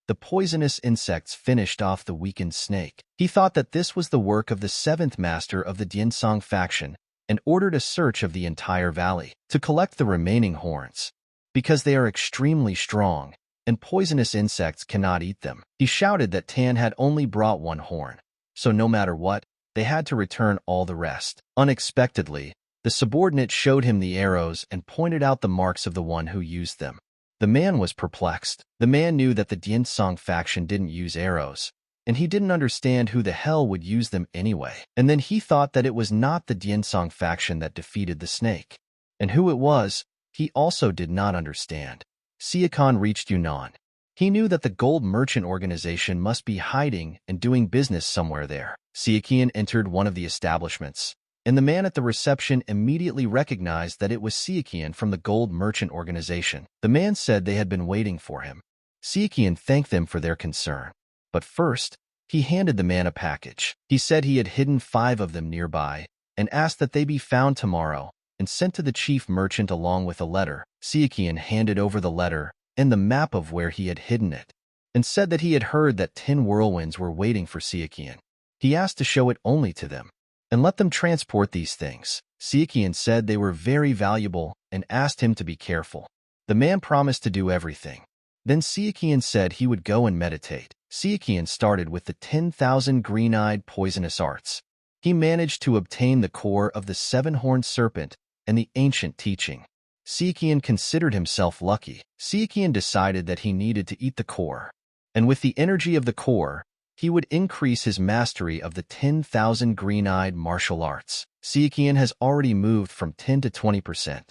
the poisonous insects finished off the weakened snake. He thought that this was the work of the 7th master of the Diensong faction and ordered a search of the entire valley to collect the remaining horns, because they are extremely strong and poisonous insects cannot eat them. He shouted that Tan had only brought 1 horn, so no matter what, they had to return all the rest. Unexpectedly, the subordinate showed him the arrows and pointed out the marks of the one who used them. The man was perplexed. The man knew that the Diensong faction didn't use arrows, and he didn't understand who the hell would use them anyway. And then he thought that it was not the Diensong faction that defeated the snake. And who it was, he also did not understand. Sichuan reached Yunnan. He knew that the gold merchant organization must be hiding and doing business somewhere there. Sichuan entered one of the establishments. and the man at the reception immediately recognized that it was Sichuan from the Gold Merchant Organization. The man said they had been waiting for him. Sichuan thanked them for their concern. But first, he handed the man a package. He said he had hidden 5 of them nearby and asked that they be found tomorrow and sent to the chief merchant along with a letter. Sichuan handed over the letter and the map of where he had hidden it and said that he had heard that 10 whirlwinds were waiting for Sichuan. He asked to show it only to them and let them transport these things. Sichuan said they were very valuable and asked him to be careful. The man promised to do everything. Then Sichuan said he would go and meditate. Sichuan started with the 10,000 green-eyed poisonous arts. He managed to obtain the core of the 7-horned serpent and the ancient teaching. Sichuan considered himself lucky. Sichuan decided that he needed to eat the core, and with the energy of the core, he would increase his mastery of the 10,000 green-eyed martial arts. Sichuan has already moved from 10 to 20%.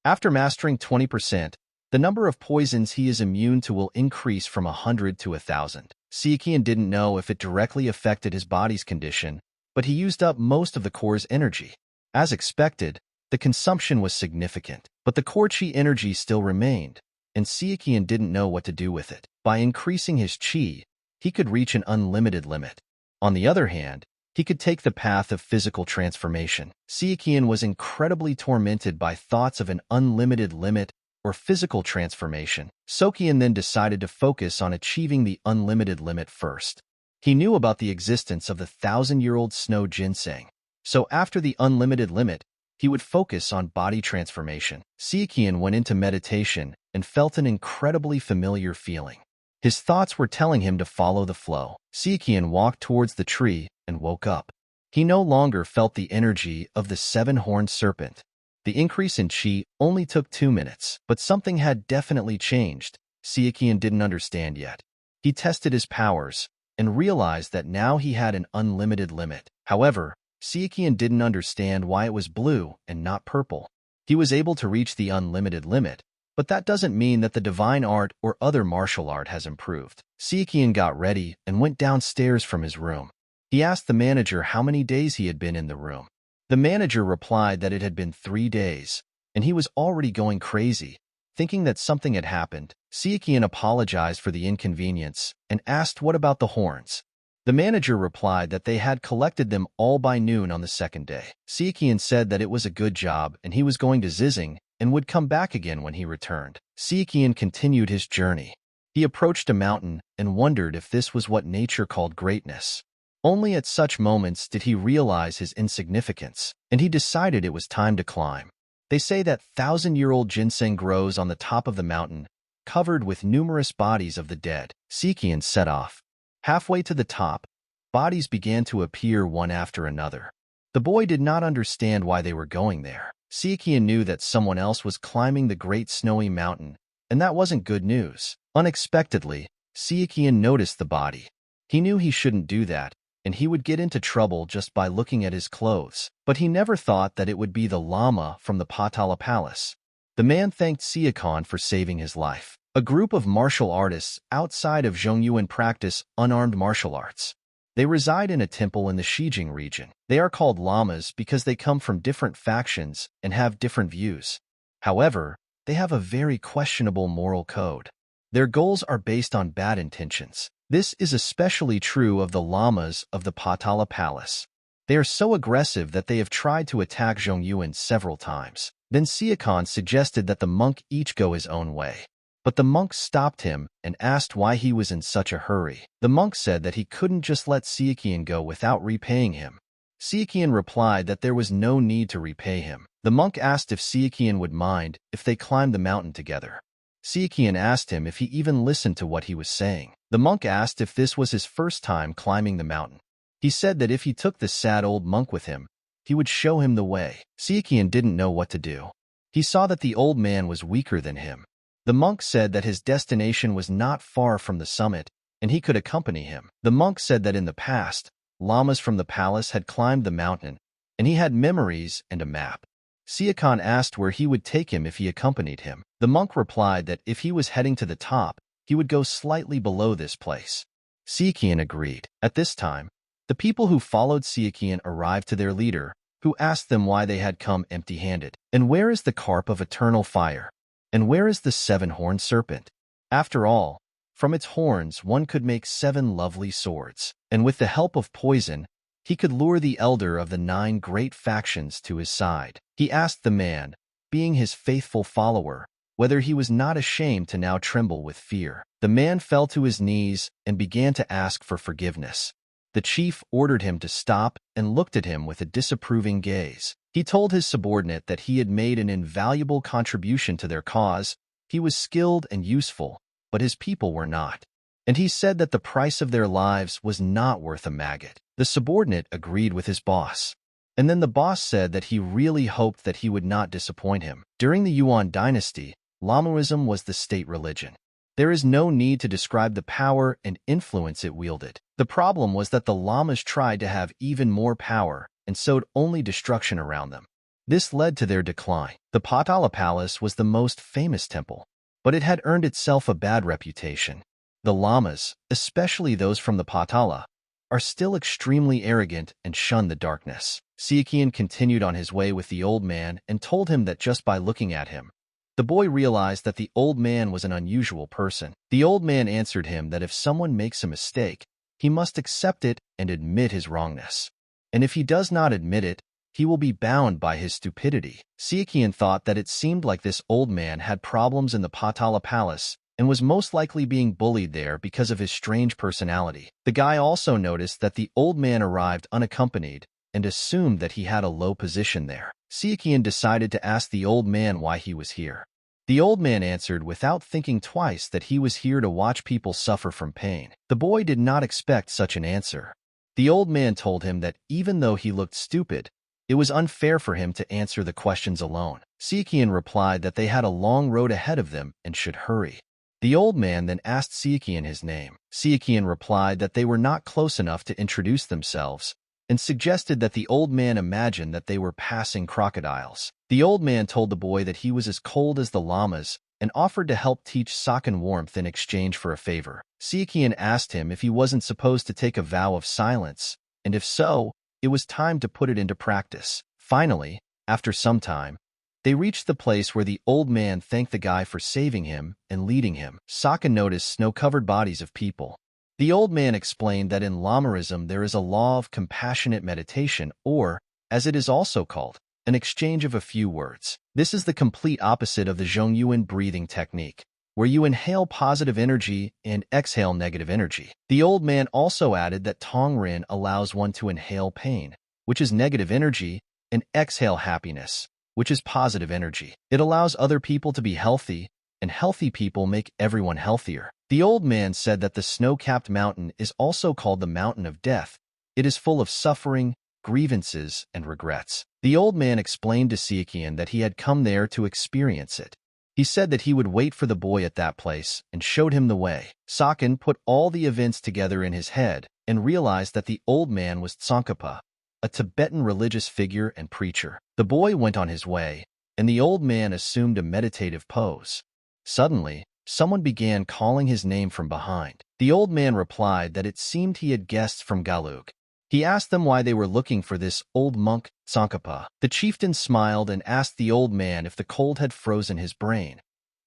After mastering 20%, the number of poisons he is immune to will increase from 100 to 1,000. Sichuan didn't know if it directly affected his body's condition, but he used up most of the core's energy. As expected, the consumption was significant, but the core chi energy still remained, and Sichuan didn't know what to do with it. By increasing his chi, he could reach an unlimited limit. On the other hand, he could take the path of physical transformation. Sichuan was incredibly tormented by thoughts of an unlimited limit or physical transformation. Sichuan then decided to focus on achieving the unlimited limit first. He knew about the existence of the 1,000-year-old snow ginseng, so after the unlimited limit, he would focus on body transformation. Sichuan went into meditation and felt an incredibly familiar feeling. His thoughts were telling him to follow the flow. Sichuan walked towards the tree and woke up. He no longer felt the energy of the 7-horned serpent. The increase in chi only took 2 minutes, but something had definitely changed. Sichuan didn't understand yet. He tested his powers and realized that now he had an unlimited limit. However, Sichuan didn't understand why it was blue and not purple. He was able to reach the unlimited limit, but that doesn't mean that the divine art or other martial art has improved. Sichuan got ready and went downstairs from his room. He asked the manager how many days he had been in the room. The manager replied that it had been 3 days, and he was already going crazy, thinking that something had happened. Sichuan apologized for the inconvenience and asked what about the horns. The manager replied that they had collected them all by noon on the 2nd day. Sichuan said that it was a good job and he was going to Zizing and would come back again when he returned. Sichuan continued his journey. He approached a mountain and wondered if this was what nature called greatness. Only at such moments did he realize his insignificance, and he decided it was time to climb. They say that 1,000-year-old ginseng grows on the top of the mountain, covered with numerous bodies of the dead. Sichuan set off. Halfway to the top, bodies began to appear one after another. The boy did not understand why they were going there. Sichuan knew that someone else was climbing the great snowy mountain, and that wasn't good news. Unexpectedly, Sichuan noticed the body. He knew he shouldn't do that, and he would get into trouble just by looking at his clothes. But he never thought that it would be the Lama from the Patala Palace. The man thanked Sichuan for saving his life. A group of martial artists outside of Zhongyuan practice unarmed martial arts. They reside in a temple in the Xijing region. They are called lamas because they come from different factions and have different views. However, they have a very questionable moral code. Their goals are based on bad intentions. This is especially true of the lamas of the Patala Palace. They are so aggressive that they have tried to attack Zhongyuan several times. Then Sichuan suggested that the monk each go his own way. But the monk stopped him and asked why he was in such a hurry. The monk said that he couldn't just let Sichuan go without repaying him. Sichuan replied that there was no need to repay him. The monk asked if Sichuan would mind if they climbed the mountain together. Sichuan asked him if he even listened to what he was saying. The monk asked if this was his first time climbing the mountain. He said that if he took the sad old monk with him, he would show him the way. Sichuan didn't know what to do. He saw that the old man was weaker than him. The monk said that his destination was not far from the summit, and he could accompany him. The monk said that in the past, lamas from the palace had climbed the mountain, and he had memories and a map. Sichuan asked where he would take him if he accompanied him. The monk replied that if he was heading to the top, he would go slightly below this place. Sichuan agreed. At this time, the people who followed Sichuan arrived to their leader, who asked them why they had come empty-handed. And where is the carp of eternal fire? And where is the seven-horned serpent? After all, from its horns one could make 7 lovely swords, and with the help of poison, he could lure the elder of the 9 great factions to his side. He asked the man, being his faithful follower, whether he was not ashamed to now tremble with fear. The man fell to his knees and began to ask for forgiveness. The chief ordered him to stop and looked at him with a disapproving gaze. He told his subordinate that he had made an invaluable contribution to their cause. He was skilled and useful, but his people were not. And he said that the price of their lives was not worth a maggot. The subordinate agreed with his boss. And then the boss said that he really hoped that he would not disappoint him. During the Yuan dynasty, Lamaism was the state religion. There is no need to describe the power and influence it wielded. The problem was that the lamas tried to have even more power and sowed only destruction around them. This led to their decline. The Patala Palace was the most famous temple, but it had earned itself a bad reputation. The lamas, especially those from the Patala, are still extremely arrogant and shun the darkness. Sichuan continued on his way with the old man and told him that just by looking at him, the boy realized that the old man was an unusual person. The old man answered him that if someone makes a mistake, he must accept it and admit his wrongness. And if he does not admit it, he will be bound by his stupidity. Sichuan thought that it seemed like this old man had problems in the Patala Palace and was most likely being bullied there because of his strange personality. The guy also noticed that the old man arrived unaccompanied and assumed that he had a low position there. Sichuan decided to ask the old man why he was here. The old man answered without thinking twice that he was here to watch people suffer from pain. The boy did not expect such an answer. The old man told him that even though he looked stupid, it was unfair for him to answer the questions alone. Sichuan replied that they had a long road ahead of them and should hurry. The old man then asked Sichuan his name. Sichuan replied that they were not close enough to introduce themselves, and suggested that the old man imagine that they were passing crocodiles. The old man told the boy that he was as cold as the lamas and offered to help teach Sichuan warmth in exchange for a favor. Sichuan asked him if he wasn't supposed to take a vow of silence, and if so, it was time to put it into practice. Finally, after some time, they reached the place where the old man thanked the guy for saving him and leading him. Sichuan noticed snow-covered bodies of people. The old man explained that in Lamaism there is a law of compassionate meditation, or, as it is also called, an exchange of a few words. This is the complete opposite of the Zhongyuan breathing technique, where you inhale positive energy and exhale negative energy. The old man also added that Tongren allows one to inhale pain, which is negative energy, and exhale happiness, which is positive energy. It allows other people to be healthy, and healthy people make everyone healthier. The old man said that the snow-capped mountain is also called the Mountain of Death. It is full of suffering, grievances, and regrets. The old man explained to Sichuan that he had come there to experience it. He said that he would wait for the boy at that place and showed him the way. Sichuan put all the events together in his head and realized that the old man was Tsongkhapa, a Tibetan religious figure and preacher. The boy went on his way, and the old man assumed a meditative pose. Suddenly, someone began calling his name from behind. The old man replied that it seemed he had guests from Galug. He asked them why they were looking for this old monk, Tsongkhapa. The chieftain smiled and asked the old man if the cold had frozen his brain,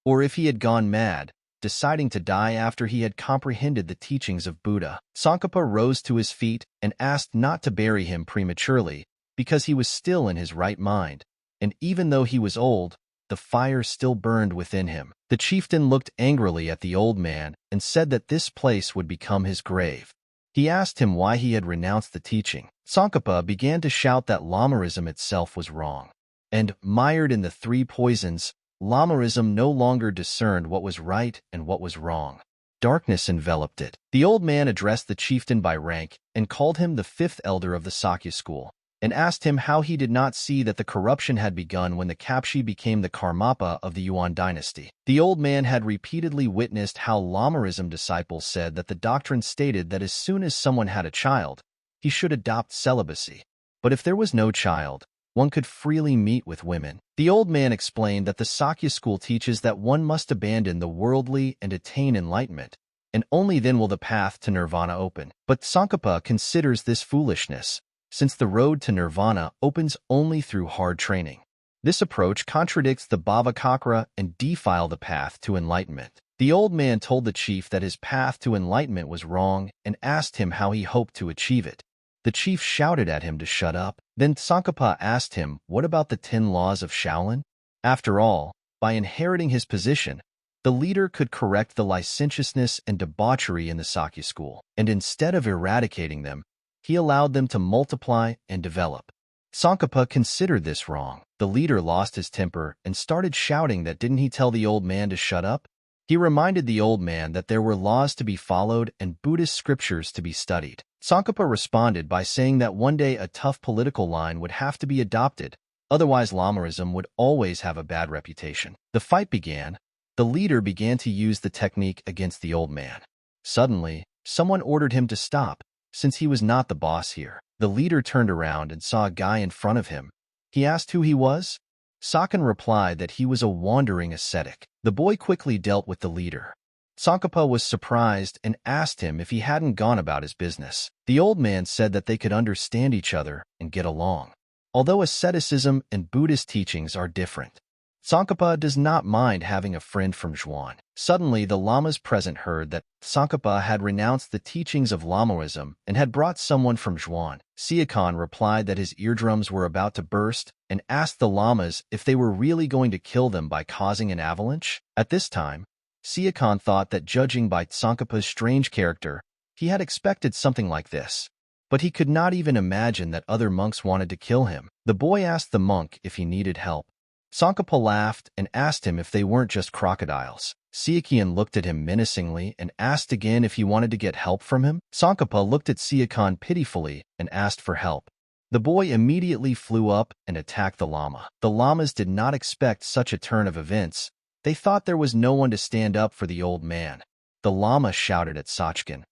or if he had gone mad, deciding to die after he had comprehended the teachings of Buddha. Tsongkhapa rose to his feet and asked not to bury him prematurely because he was still in his right mind, and even though he was old, the fire still burned within him. The chieftain looked angrily at the old man and said that this place would become his grave. He asked him why he had renounced the teaching. Tsongkhapa began to shout that Lamaism itself was wrong. And, mired in the 3 poisons, Lamaism no longer discerned what was right and what was wrong. Darkness enveloped it. The old man addressed the chieftain by rank and called him the 5th elder of the Sakya school, and asked him how he did not see that the corruption had begun when the Kapshi became the Karmapa of the Yuan dynasty. The old man had repeatedly witnessed how Lamaism disciples said that the doctrine stated that as soon as someone had a child, he should adopt celibacy. But if there was no child, one could freely meet with women. The old man explained that the Sakya school teaches that one must abandon the worldly and attain enlightenment, and only then will the path to nirvana open. But Tsongkhapa considers this foolishness, since the road to nirvana opens only through hard training. This approach contradicts the Bhava Chakra and defile the path to enlightenment. The old man told the chief that his path to enlightenment was wrong and asked him how he hoped to achieve it. The chief shouted at him to shut up. Then Tsongkhapa asked him, what about the 10 laws of Shaolin? After all, by inheriting his position, the leader could correct the licentiousness and debauchery in the Sakya school, and instead of eradicating them, he allowed them to multiply and develop. Tsongkhapa considered this wrong. The leader lost his temper and started shouting that didn't he tell the old man to shut up? He reminded the old man that there were laws to be followed and Buddhist scriptures to be studied. Tsongkhapa responded by saying that one day a tough political line would have to be adopted, otherwise Lamaism would always have a bad reputation. The fight began. The leader began to use the technique against the old man. Suddenly, someone ordered him to stop, since he was not the boss here. The leader turned around and saw a guy in front of him. He asked who he was. Sakan replied that he was a wandering ascetic. The boy quickly dealt with the leader. Tsongkhapa was surprised and asked him if he hadn't gone about his business. The old man said that they could understand each other and get along. Although asceticism and Buddhist teachings are different, Tsongkhapa does not mind having a friend from Zhuan. Suddenly, the lamas present heard that Tsongkhapa had renounced the teachings of Lamaism and had brought someone from Zhuan. Sichuan replied that his eardrums were about to burst and asked the lamas if they were really going to kill them by causing an avalanche. At this time, Sichuan thought that judging by Tsongkhapa's strange character, he had expected something like this. But he could not even imagine that other monks wanted to kill him. The boy asked the monk if he needed help. Tsongkhapa laughed and asked him if they weren't just crocodiles. Sichuan looked at him menacingly and asked again if he wanted to get help from him. Tsongkhapa looked at Sichuan pitifully and asked for help. The boy immediately flew up and attacked the lama. The lamas did not expect such a turn of events. They thought there was no one to stand up for the old man. The lama shouted at Sachkin.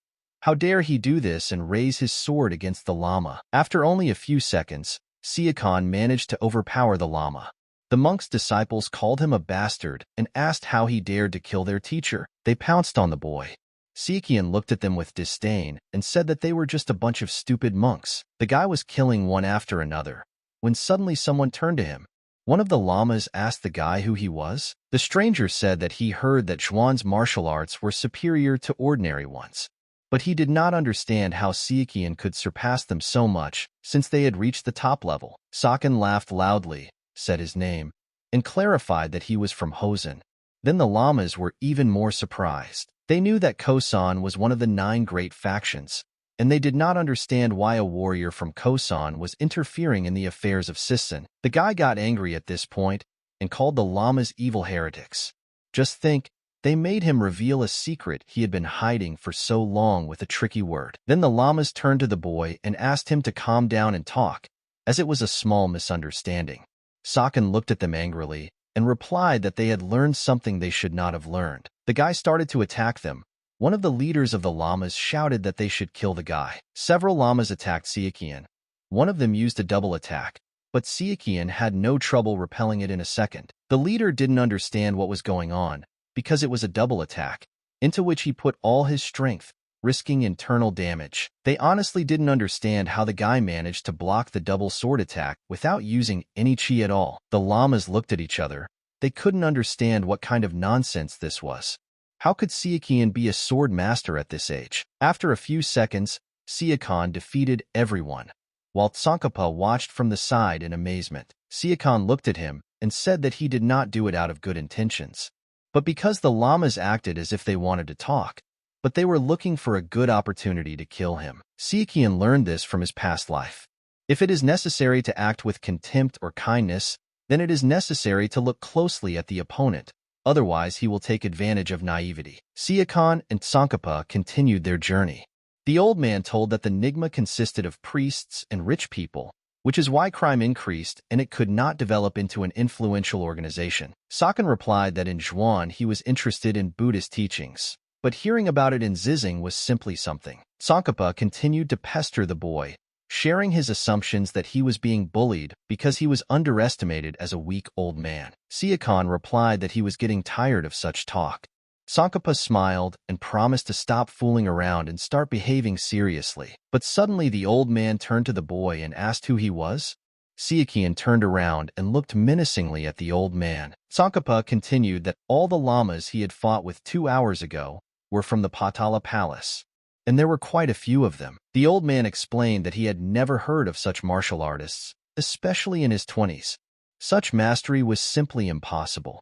How dare he do this and raise his sword against the lama? After only a few seconds, Sichuan managed to overpower the lama. The monk's disciples called him a bastard and asked how he dared to kill their teacher. They pounced on the boy. Sichuan looked at them with disdain and said that they were just a bunch of stupid monks. The guy was killing one after another, when suddenly someone turned to him. One of the lamas asked the guy who he was. The stranger said that he heard that Zhuan's martial arts were superior to ordinary ones. But he did not understand how Sichuan could surpass them so much, since they had reached the top level. Sakan laughed loudly, said his name, and clarified that he was from Hosen. Then the lamas were even more surprised. They knew that Kosan was one of the 9 great factions, and they did not understand why a warrior from Kosan was interfering in the affairs of Sichuan. The guy got angry at this point and called the lamas evil heretics. Just think, they made him reveal a secret he had been hiding for so long with a tricky word. Then the lamas turned to the boy and asked him to calm down and talk, as it was a small misunderstanding. Sakan looked at them angrily and replied that they had learned something they should not have learned. The guy started to attack them. One of the leaders of the lamas shouted that they should kill the guy. Several lamas attacked Sichuan. One of them used a double attack, but Sichuan had no trouble repelling it in a second. The leader didn't understand what was going on, because it was a double attack, into which he put all his strength, risking internal damage. They honestly didn't understand how the guy managed to block the double sword attack without using any chi at all. The lamas looked at each other. They couldn't understand what kind of nonsense this was. How could Sichuan be a sword master at this age? After a few seconds, Sichuan defeated everyone, while Tsongkhapa watched from the side in amazement. Sichuan looked at him and said that he did not do it out of good intentions, but because the lamas acted as if they wanted to talk, but they were looking for a good opportunity to kill him. Sichuan learned this from his past life. If it is necessary to act with contempt or kindness, then it is necessary to look closely at the opponent, otherwise he will take advantage of naivety. Sichuan and Tsongkhapa continued their journey. The old man told that the Nigma consisted of priests and rich people, which is why crime increased and it could not develop into an influential organization. Sakan replied that in Zhuan he was interested in Buddhist teachings, but hearing about it in Zizing was simply something. Tsongkhapa continued to pester the boy, sharing his assumptions that he was being bullied because he was underestimated as a weak old man. Sichuan replied that he was getting tired of such talk. Tsongkhapa smiled and promised to stop fooling around and start behaving seriously. But suddenly the old man turned to the boy and asked who he was. Sichuan turned around and looked menacingly at the old man. Tsongkhapa continued that all the llamas he had fought with 2 hours ago were from the Patala Palace, and there were quite a few of them. The old man explained that he had never heard of such martial artists, especially in his 20s. Such mastery was simply impossible.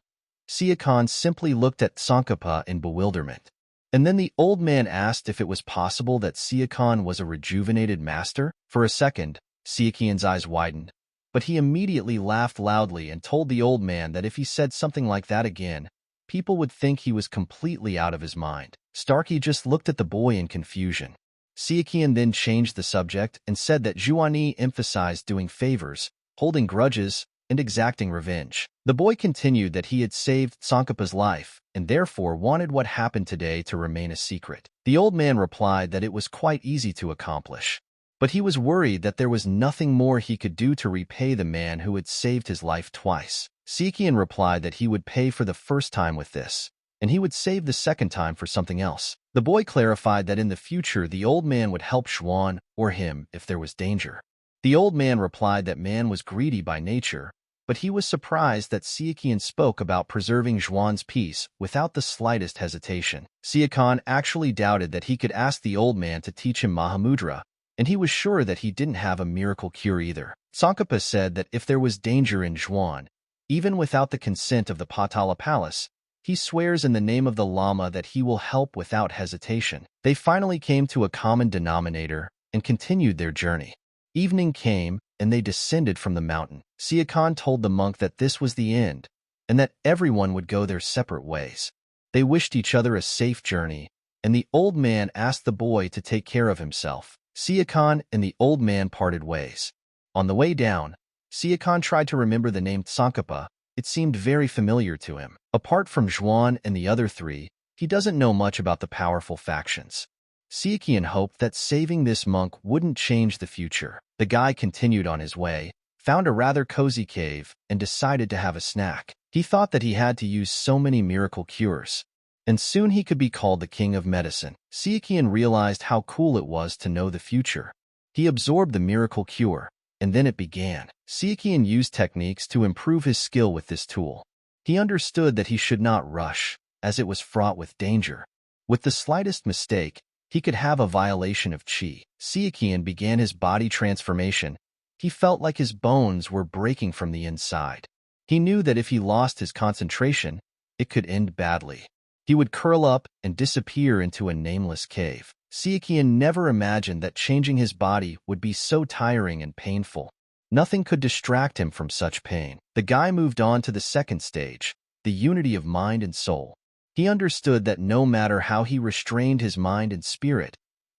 Sichuan simply looked at Tsongkhapa in bewilderment. And then the old man asked if it was possible that Sichuan was a rejuvenated master. For a second, Sichuan's eyes widened, but he immediately laughed loudly and told the old man that if he said something like that again, people would think he was completely out of his mind. Starkey just looked at the boy in confusion. Sichuan then changed the subject and said that Zhuani emphasized doing favors, holding grudges, and exacting revenge. The boy continued that he had saved Tsongkhapa's life and therefore wanted what happened today to remain a secret. The old man replied that it was quite easy to accomplish, but he was worried that there was nothing more he could do to repay the man who had saved his life twice. Sichuan replied that he would pay for the first time with this, and he would save the second time for something else. The boy clarified that in the future the old man would help Xuan or him if there was danger. The old man replied that man was greedy by nature, but he was surprised that Sichuan spoke about preserving Xuan's peace without the slightest hesitation. Sichuan actually doubted that he could ask the old man to teach him Mahamudra, and he was sure that he didn't have a miracle cure either. Tsongkhapa said that if there was danger in Xuan, even without the consent of the Patala Palace, he swears in the name of the Lama that he will help without hesitation. They finally came to a common denominator and continued their journey. Evening came, and they descended from the mountain. Sichuan told the monk that this was the end, and that everyone would go their separate ways. They wished each other a safe journey, and the old man asked the boy to take care of himself. Sichuan and the old man parted ways. On the way down, Sichuan tried to remember the name Tsongkhapa. It seemed very familiar to him. Apart from Xuan and the other three, he doesn't know much about the powerful factions. Sichuan hoped that saving this monk wouldn't change the future. The guy continued on his way, found a rather cozy cave, and decided to have a snack. He thought that he had to use so many miracle cures, and soon he could be called the king of medicine. Sichuan realized how cool it was to know the future. He absorbed the miracle cure, and then it began. Sichuan used techniques to improve his skill with this tool. He understood that he should not rush, as it was fraught with danger. With the slightest mistake, he could have a violation of qi. Sichuan began his body transformation. He felt like his bones were breaking from the inside. He knew that if he lost his concentration, it could end badly. He would curl up and disappear into a nameless cave. Sichuan never imagined that changing his body would be so tiring and painful. Nothing could distract him from such pain. The guy moved on to the second stage, the unity of mind and soul. He understood that no matter how he restrained his mind and spirit,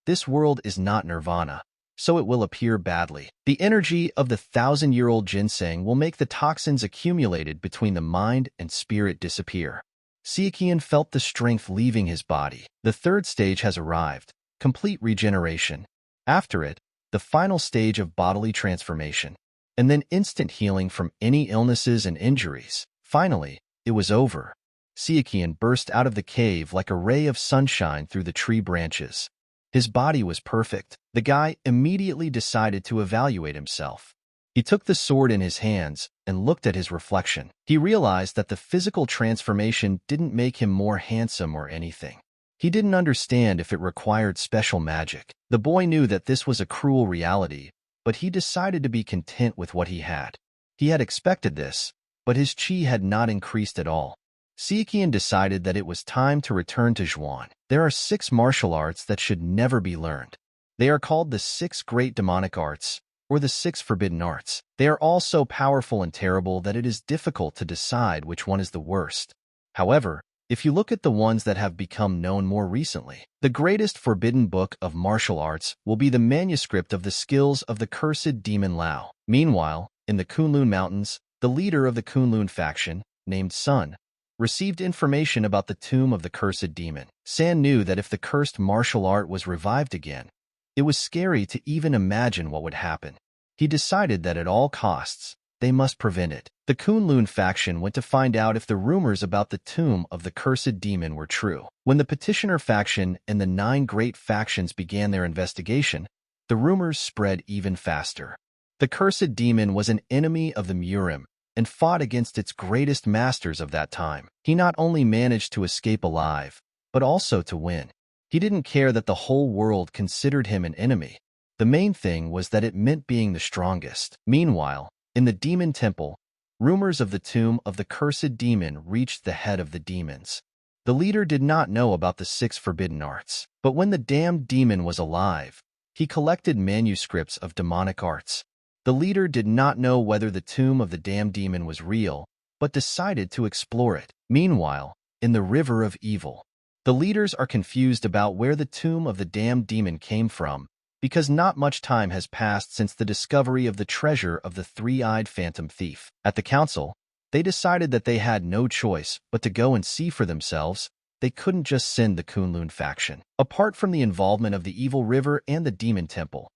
this world is not nirvana, so it will appear badly. The energy of the 1,000-year-old ginseng will make the toxins accumulated between the mind and spirit disappear. Sichuan felt the strength leaving his body. The third stage has arrived, complete regeneration. After it, the final stage of bodily transformation, and then instant healing from any illnesses and injuries. Finally, it was over. Sichuan burst out of the cave like a ray of sunshine through the tree branches. His body was perfect. The guy immediately decided to evaluate himself. He took the sword in his hands and looked at his reflection. He realized that the physical transformation didn't make him more handsome or anything. He didn't understand if it required special magic. The boy knew that this was a cruel reality, but he decided to be content with what he had. He had expected this, but his qi had not increased at all. Sichuan decided that it was time to return to Xuan. There are 6 martial arts that should never be learned. They are called the 6 great demonic arts, or the 6 forbidden arts. They are all so powerful and terrible that it is difficult to decide which one is the worst. However, if you look at the ones that have become known more recently, the greatest forbidden book of martial arts will be the manuscript of the skills of the cursed Demon Lair. Meanwhile, in the Kunlun Mountains, the leader of the Kunlun faction, named Sun, received information about the tomb of the cursed demon. San knew that if the cursed martial art was revived again, it was scary to even imagine what would happen. He decided that at all costs, they must prevent it. The Kunlun faction went to find out if the rumors about the tomb of the cursed demon were true. When the petitioner faction and the 9 great factions began their investigation, the rumors spread even faster. The cursed demon was an enemy of the MURIM and fought against its greatest masters of that time. He not only managed to escape alive, but also to win. He didn't care that the whole world considered him an enemy. The main thing was that it meant being the strongest. Meanwhile, in the demon temple, rumors of the tomb of the cursed demon reached the head of the demons. The leader did not know about the 6 forbidden arts, but when the damned demon was alive, he collected manuscripts of demonic arts. The leader did not know whether the tomb of the damned demon was real, but decided to explore it. Meanwhile, in the river of evil, the leaders are confused about where the tomb of the damned demon came from, because not much time has passed since the discovery of the treasure of the 3-eyed phantom thief. At the council, they decided that they had no choice but to go and see for themselves. They couldn't just send the Kunlun faction. Apart from the involvement of the evil river and the demon temple,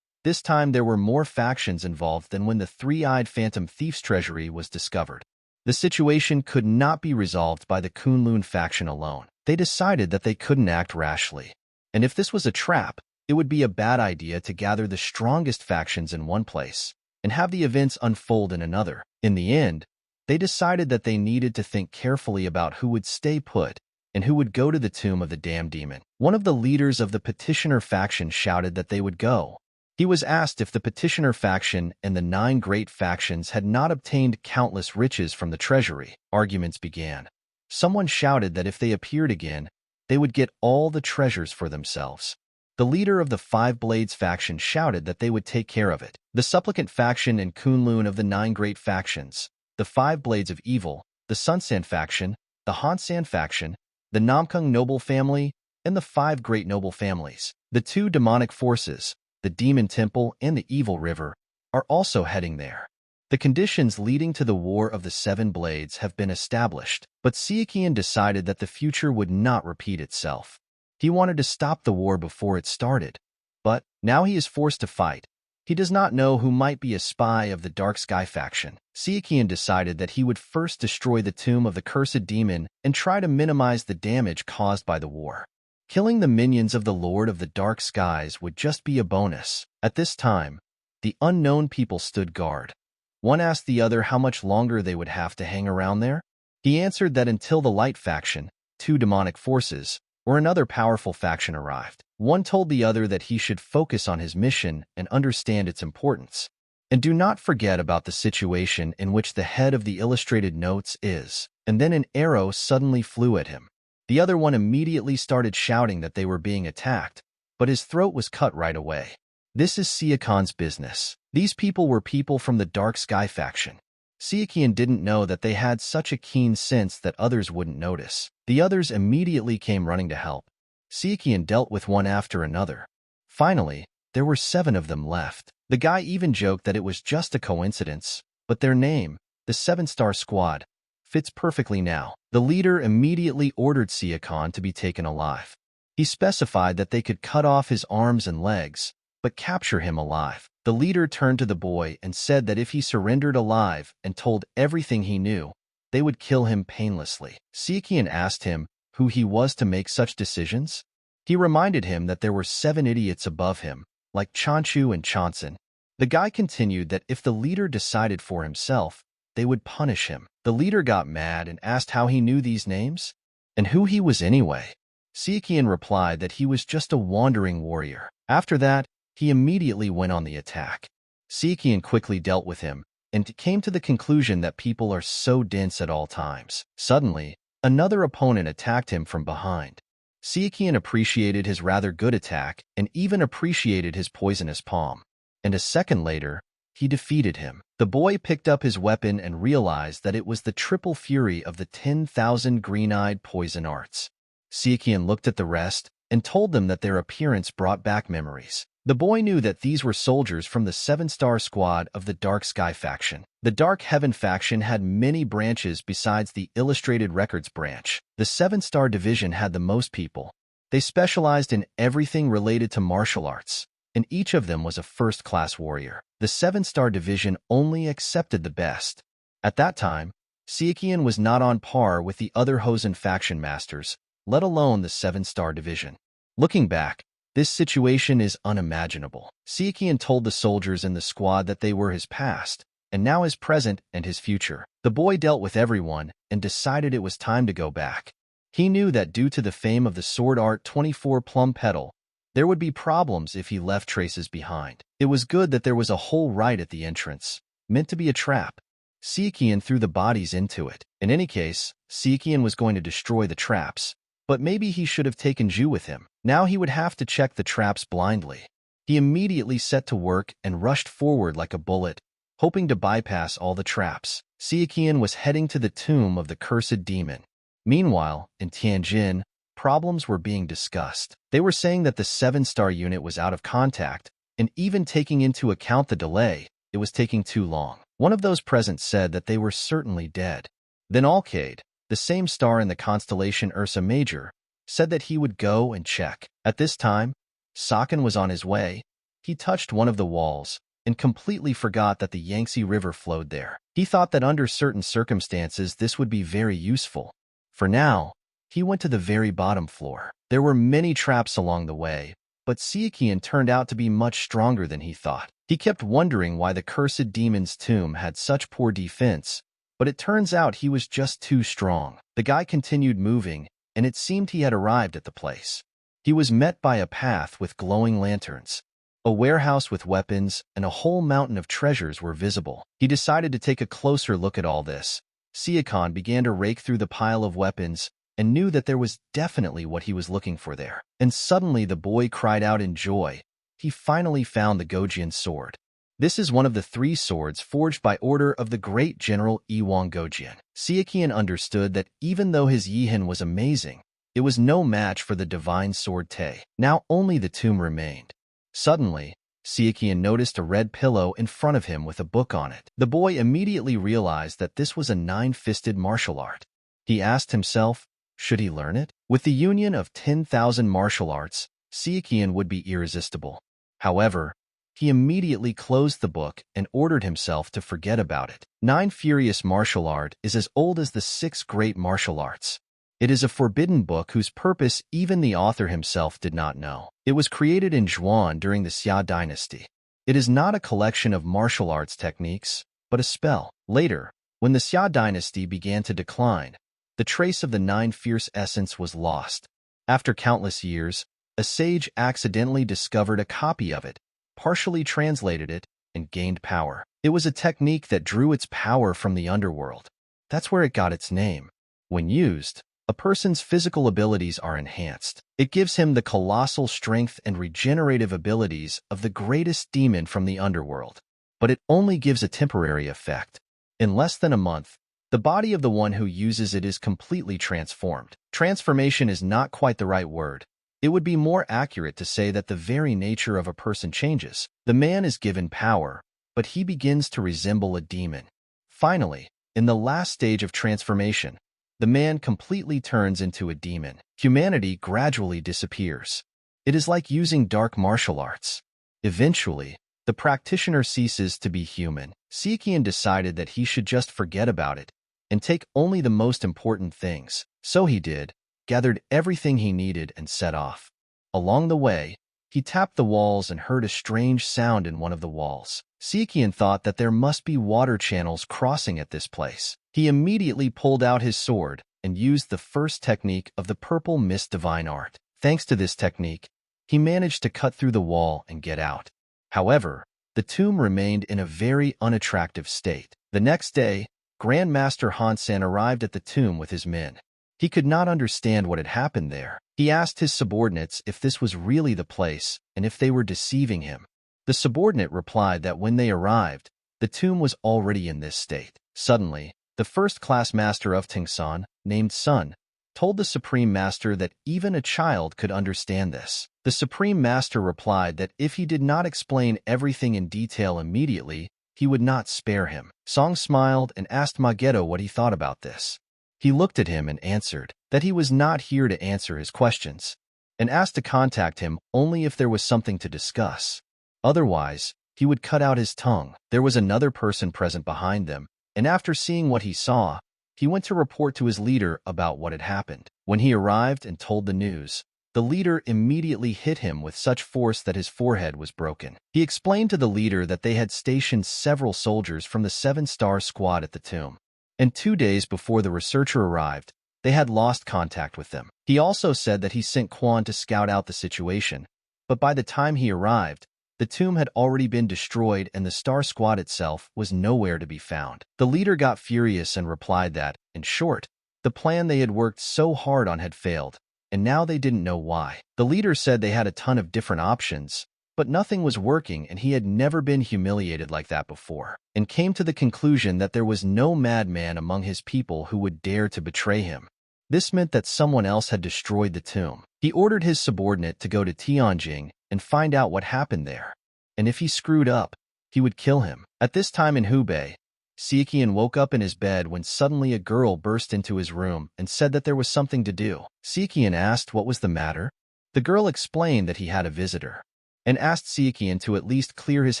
this time there were more factions involved than when the 3-eyed phantom thief's treasury was discovered. The situation could not be resolved by the Kunlun faction alone. They decided that they couldn't act rashly, and if this was a trap, it would be a bad idea to gather the strongest factions in one place and have the events unfold in another. In the end, they decided that they needed to think carefully about who would stay put and who would go to the tomb of the damned demon. One of the leaders of the petitioner faction shouted that they would go. He was asked if the petitioner faction and the 9 great factions had not obtained countless riches from the treasury. Arguments began. Someone shouted that if they appeared again, they would get all the treasures for themselves. The leader of the 5 Blades faction shouted that they would take care of it. The supplicant faction and Kunlun of the 9 great factions, the 5 Blades of Evil, the Sunsan faction, the Hansan faction, the Namkung noble family, and the 5 great noble families. The 2 demonic forces, the Demon Temple and the Evil River, are also heading there. The conditions leading to the War of the 7 Blades have been established, but Sichuan decided that the future would not repeat itself. He wanted to stop the war before it started, but now he is forced to fight. He does not know who might be a spy of the Dark Sky faction. Sichuan decided that he would first destroy the tomb of the cursed demon and try to minimize the damage caused by the war. Killing the minions of the Lord of the Dark Skies would just be a bonus. At this time, the unknown people stood guard. One asked the other how much longer they would have to hang around there. He answered that until the Light faction, 2 demonic forces, or another powerful faction arrived. One told the other that he should focus on his mission and understand its importance. And do not forget about the situation in which the head of the illustrated notes is. And then an arrow suddenly flew at him. The other one immediately started shouting that they were being attacked, but his throat was cut right away. This is Siakon's business. These people were people from the Dark Sky faction. Sichuan didn't know that they had such a keen sense that others wouldn't notice. The others immediately came running to help. Sichuan dealt with one after another. Finally, there were 7 of them left. The guy even joked that it was just a coincidence, but their name, the 7-Star Squad, fits perfectly now. The leader immediately ordered Sichuan to be taken alive. He specified that they could cut off his arms and legs, but capture him alive. The leader turned to the boy and said that if he surrendered alive and told everything he knew, they would kill him painlessly. Sichuan asked him who he was to make such decisions. He reminded him that there were 7 idiots above him, like Chanchu and Chanson. The guy continued that if the leader decided for himself, they would punish him. The leader got mad and asked how he knew these names, and who he was anyway. Sichuan replied that he was just a wandering warrior. After that, he immediately went on the attack. Sichuan quickly dealt with him, and came to the conclusion that people are so dense at all times. Suddenly, another opponent attacked him from behind. Sichuan appreciated his rather good attack and even appreciated his poisonous palm. And a second later, he defeated him. The boy picked up his weapon and realized that it was the triple fury of the 10,000 green-eyed poison arts. Sichuan looked at the rest and told them that their appearance brought back memories. The boy knew that these were soldiers from the 7-Star Squad of the Dark Sky faction. The Dark Heaven faction had many branches besides the Illustrated Records branch. The 7-Star Division had the most people. They specialized in everything related to martial arts, and each of them was a first-class warrior. The 7-star division only accepted the best. At that time, Sichuan was not on par with the other Hosen faction masters, let alone the 7-star division. Looking back, this situation is unimaginable. Sichuan told the soldiers in the squad that they were his past, and now his present and his future. The boy dealt with everyone and decided it was time to go back. He knew that due to the fame of the sword art 24 plum petal, there would be problems if he left traces behind. It was good that there was a hole right at the entrance, meant to be a trap. Sichuan threw the bodies into it. In any case, Sichuan was going to destroy the traps, but maybe he should have taken Zhu with him. Now he would have to check the traps blindly. He immediately set to work and rushed forward like a bullet, hoping to bypass all the traps. Sichuan was heading to the tomb of the cursed demon. Meanwhile, in Tianjin, problems were being discussed. They were saying that the 7-star unit was out of contact, and even taking into account the delay, it was taking too long. One of those present said that they were certainly dead. Then Alcade, the same star in the constellation Ursa Major, said that he would go and check. At this time, Sakan was on his way. He touched one of the walls and completely forgot that the Yangtze River flowed there. He thought that under certain circumstances this would be very useful. For now, he went to the very bottom floor. There were many traps along the way, but Sichuan turned out to be much stronger than he thought. He kept wondering why the cursed demon's tomb had such poor defense, but it turns out he was just too strong. The guy continued moving, and it seemed he had arrived at the place. He was met by a path with glowing lanterns. A warehouse with weapons and a whole mountain of treasures were visible. He decided to take a closer look at all this. Sichuan began to rake through the pile of weapons and knew that there was definitely what he was looking for there. And suddenly the boy cried out in joy. He finally found the Gojian sword. This is one of the 3 swords forged by order of the great general Iwang Gojian. Sichuan understood that even though his Yihan was amazing, it was no match for the divine sword Te. Now only the tomb remained. Suddenly, Sichuan noticed a red pillow in front of him with a book on it. The boy immediately realized that this was a 9-fisted martial art. He asked himself, should he learn it? With the union of 10,000 martial arts, Sichuan would be irresistible. However, he immediately closed the book and ordered himself to forget about it. 9 Furious Martial Art is as old as the 6 Great Martial Arts. It is a forbidden book whose purpose even the author himself did not know. It was created in Zhuan during the Xia dynasty. It is not a collection of martial arts techniques, but a spell. Later, when the Xia dynasty began to decline, the trace of the 9 fierce essence was lost. After countless years, a sage accidentally discovered a copy of it, partially translated it, and gained power. It was a technique that drew its power from the underworld. That's where it got its name. When used, a person's physical abilities are enhanced. It gives him the colossal strength and regenerative abilities of the greatest demon from the underworld. But it only gives a temporary effect. In less than a month, the body of the one who uses it is completely transformed. Transformation is not quite the right word. It would be more accurate to say that the very nature of a person changes. The man is given power, but he begins to resemble a demon. Finally, in the last stage of transformation, the man completely turns into a demon. Humanity gradually disappears. It is like using dark martial arts. Eventually, the practitioner ceases to be human. Sichuan decided that he should just forget about it and take only the most important things. So he did, gathered everything he needed and set off. Along the way, he tapped the walls and heard a strange sound in one of the walls. Sichuan thought that there must be water channels crossing at this place. He immediately pulled out his sword and used the first technique of the purple mist divine art. Thanks to this technique, he managed to cut through the wall and get out. However, the tomb remained in a very unattractive state. The next day, Grand Master Hansan arrived at the tomb with his men. He could not understand what had happened there. He asked his subordinates if this was really the place and if they were deceiving him. The subordinate replied that when they arrived, the tomb was already in this state. Suddenly, the first-class master of Tingsan, named Sun, told the Supreme Master that even a child could understand this. The Supreme Master replied that if he did not explain everything in detail immediately, he would not spare him. Song smiled and asked Mageto what he thought about this. He looked at him and answered that he was not here to answer his questions, and asked to contact him only if there was something to discuss. Otherwise, he would cut out his tongue. There was another person present behind them, and after seeing what he saw, he went to report to his leader about what had happened. When he arrived and told the news, the leader immediately hit him with such force that his forehead was broken. He explained to the leader that they had stationed several soldiers from the 7-star squad at the tomb, and 2 days before the researcher arrived, they had lost contact with them. He also said that he sent Quan to scout out the situation, but by the time he arrived, the tomb had already been destroyed and the Star Squad itself was nowhere to be found. The leader got furious and replied that, in short, the plan they had worked so hard on had failed, and now they didn't know why. The leader said they had a ton of different options, but nothing was working and he had never been humiliated like that before, and came to the conclusion that there was no madman among his people who would dare to betray him. This meant that someone else had destroyed the tomb. He ordered his subordinate to go to Tianjing and find out what happened there, and if he screwed up, he would kill him. At this time in Hubei, Sichuan woke up in his bed when suddenly a girl burst into his room and said that there was something to do. Sichuan asked what was the matter. The girl explained that he had a visitor, and asked Sichuan to at least clear his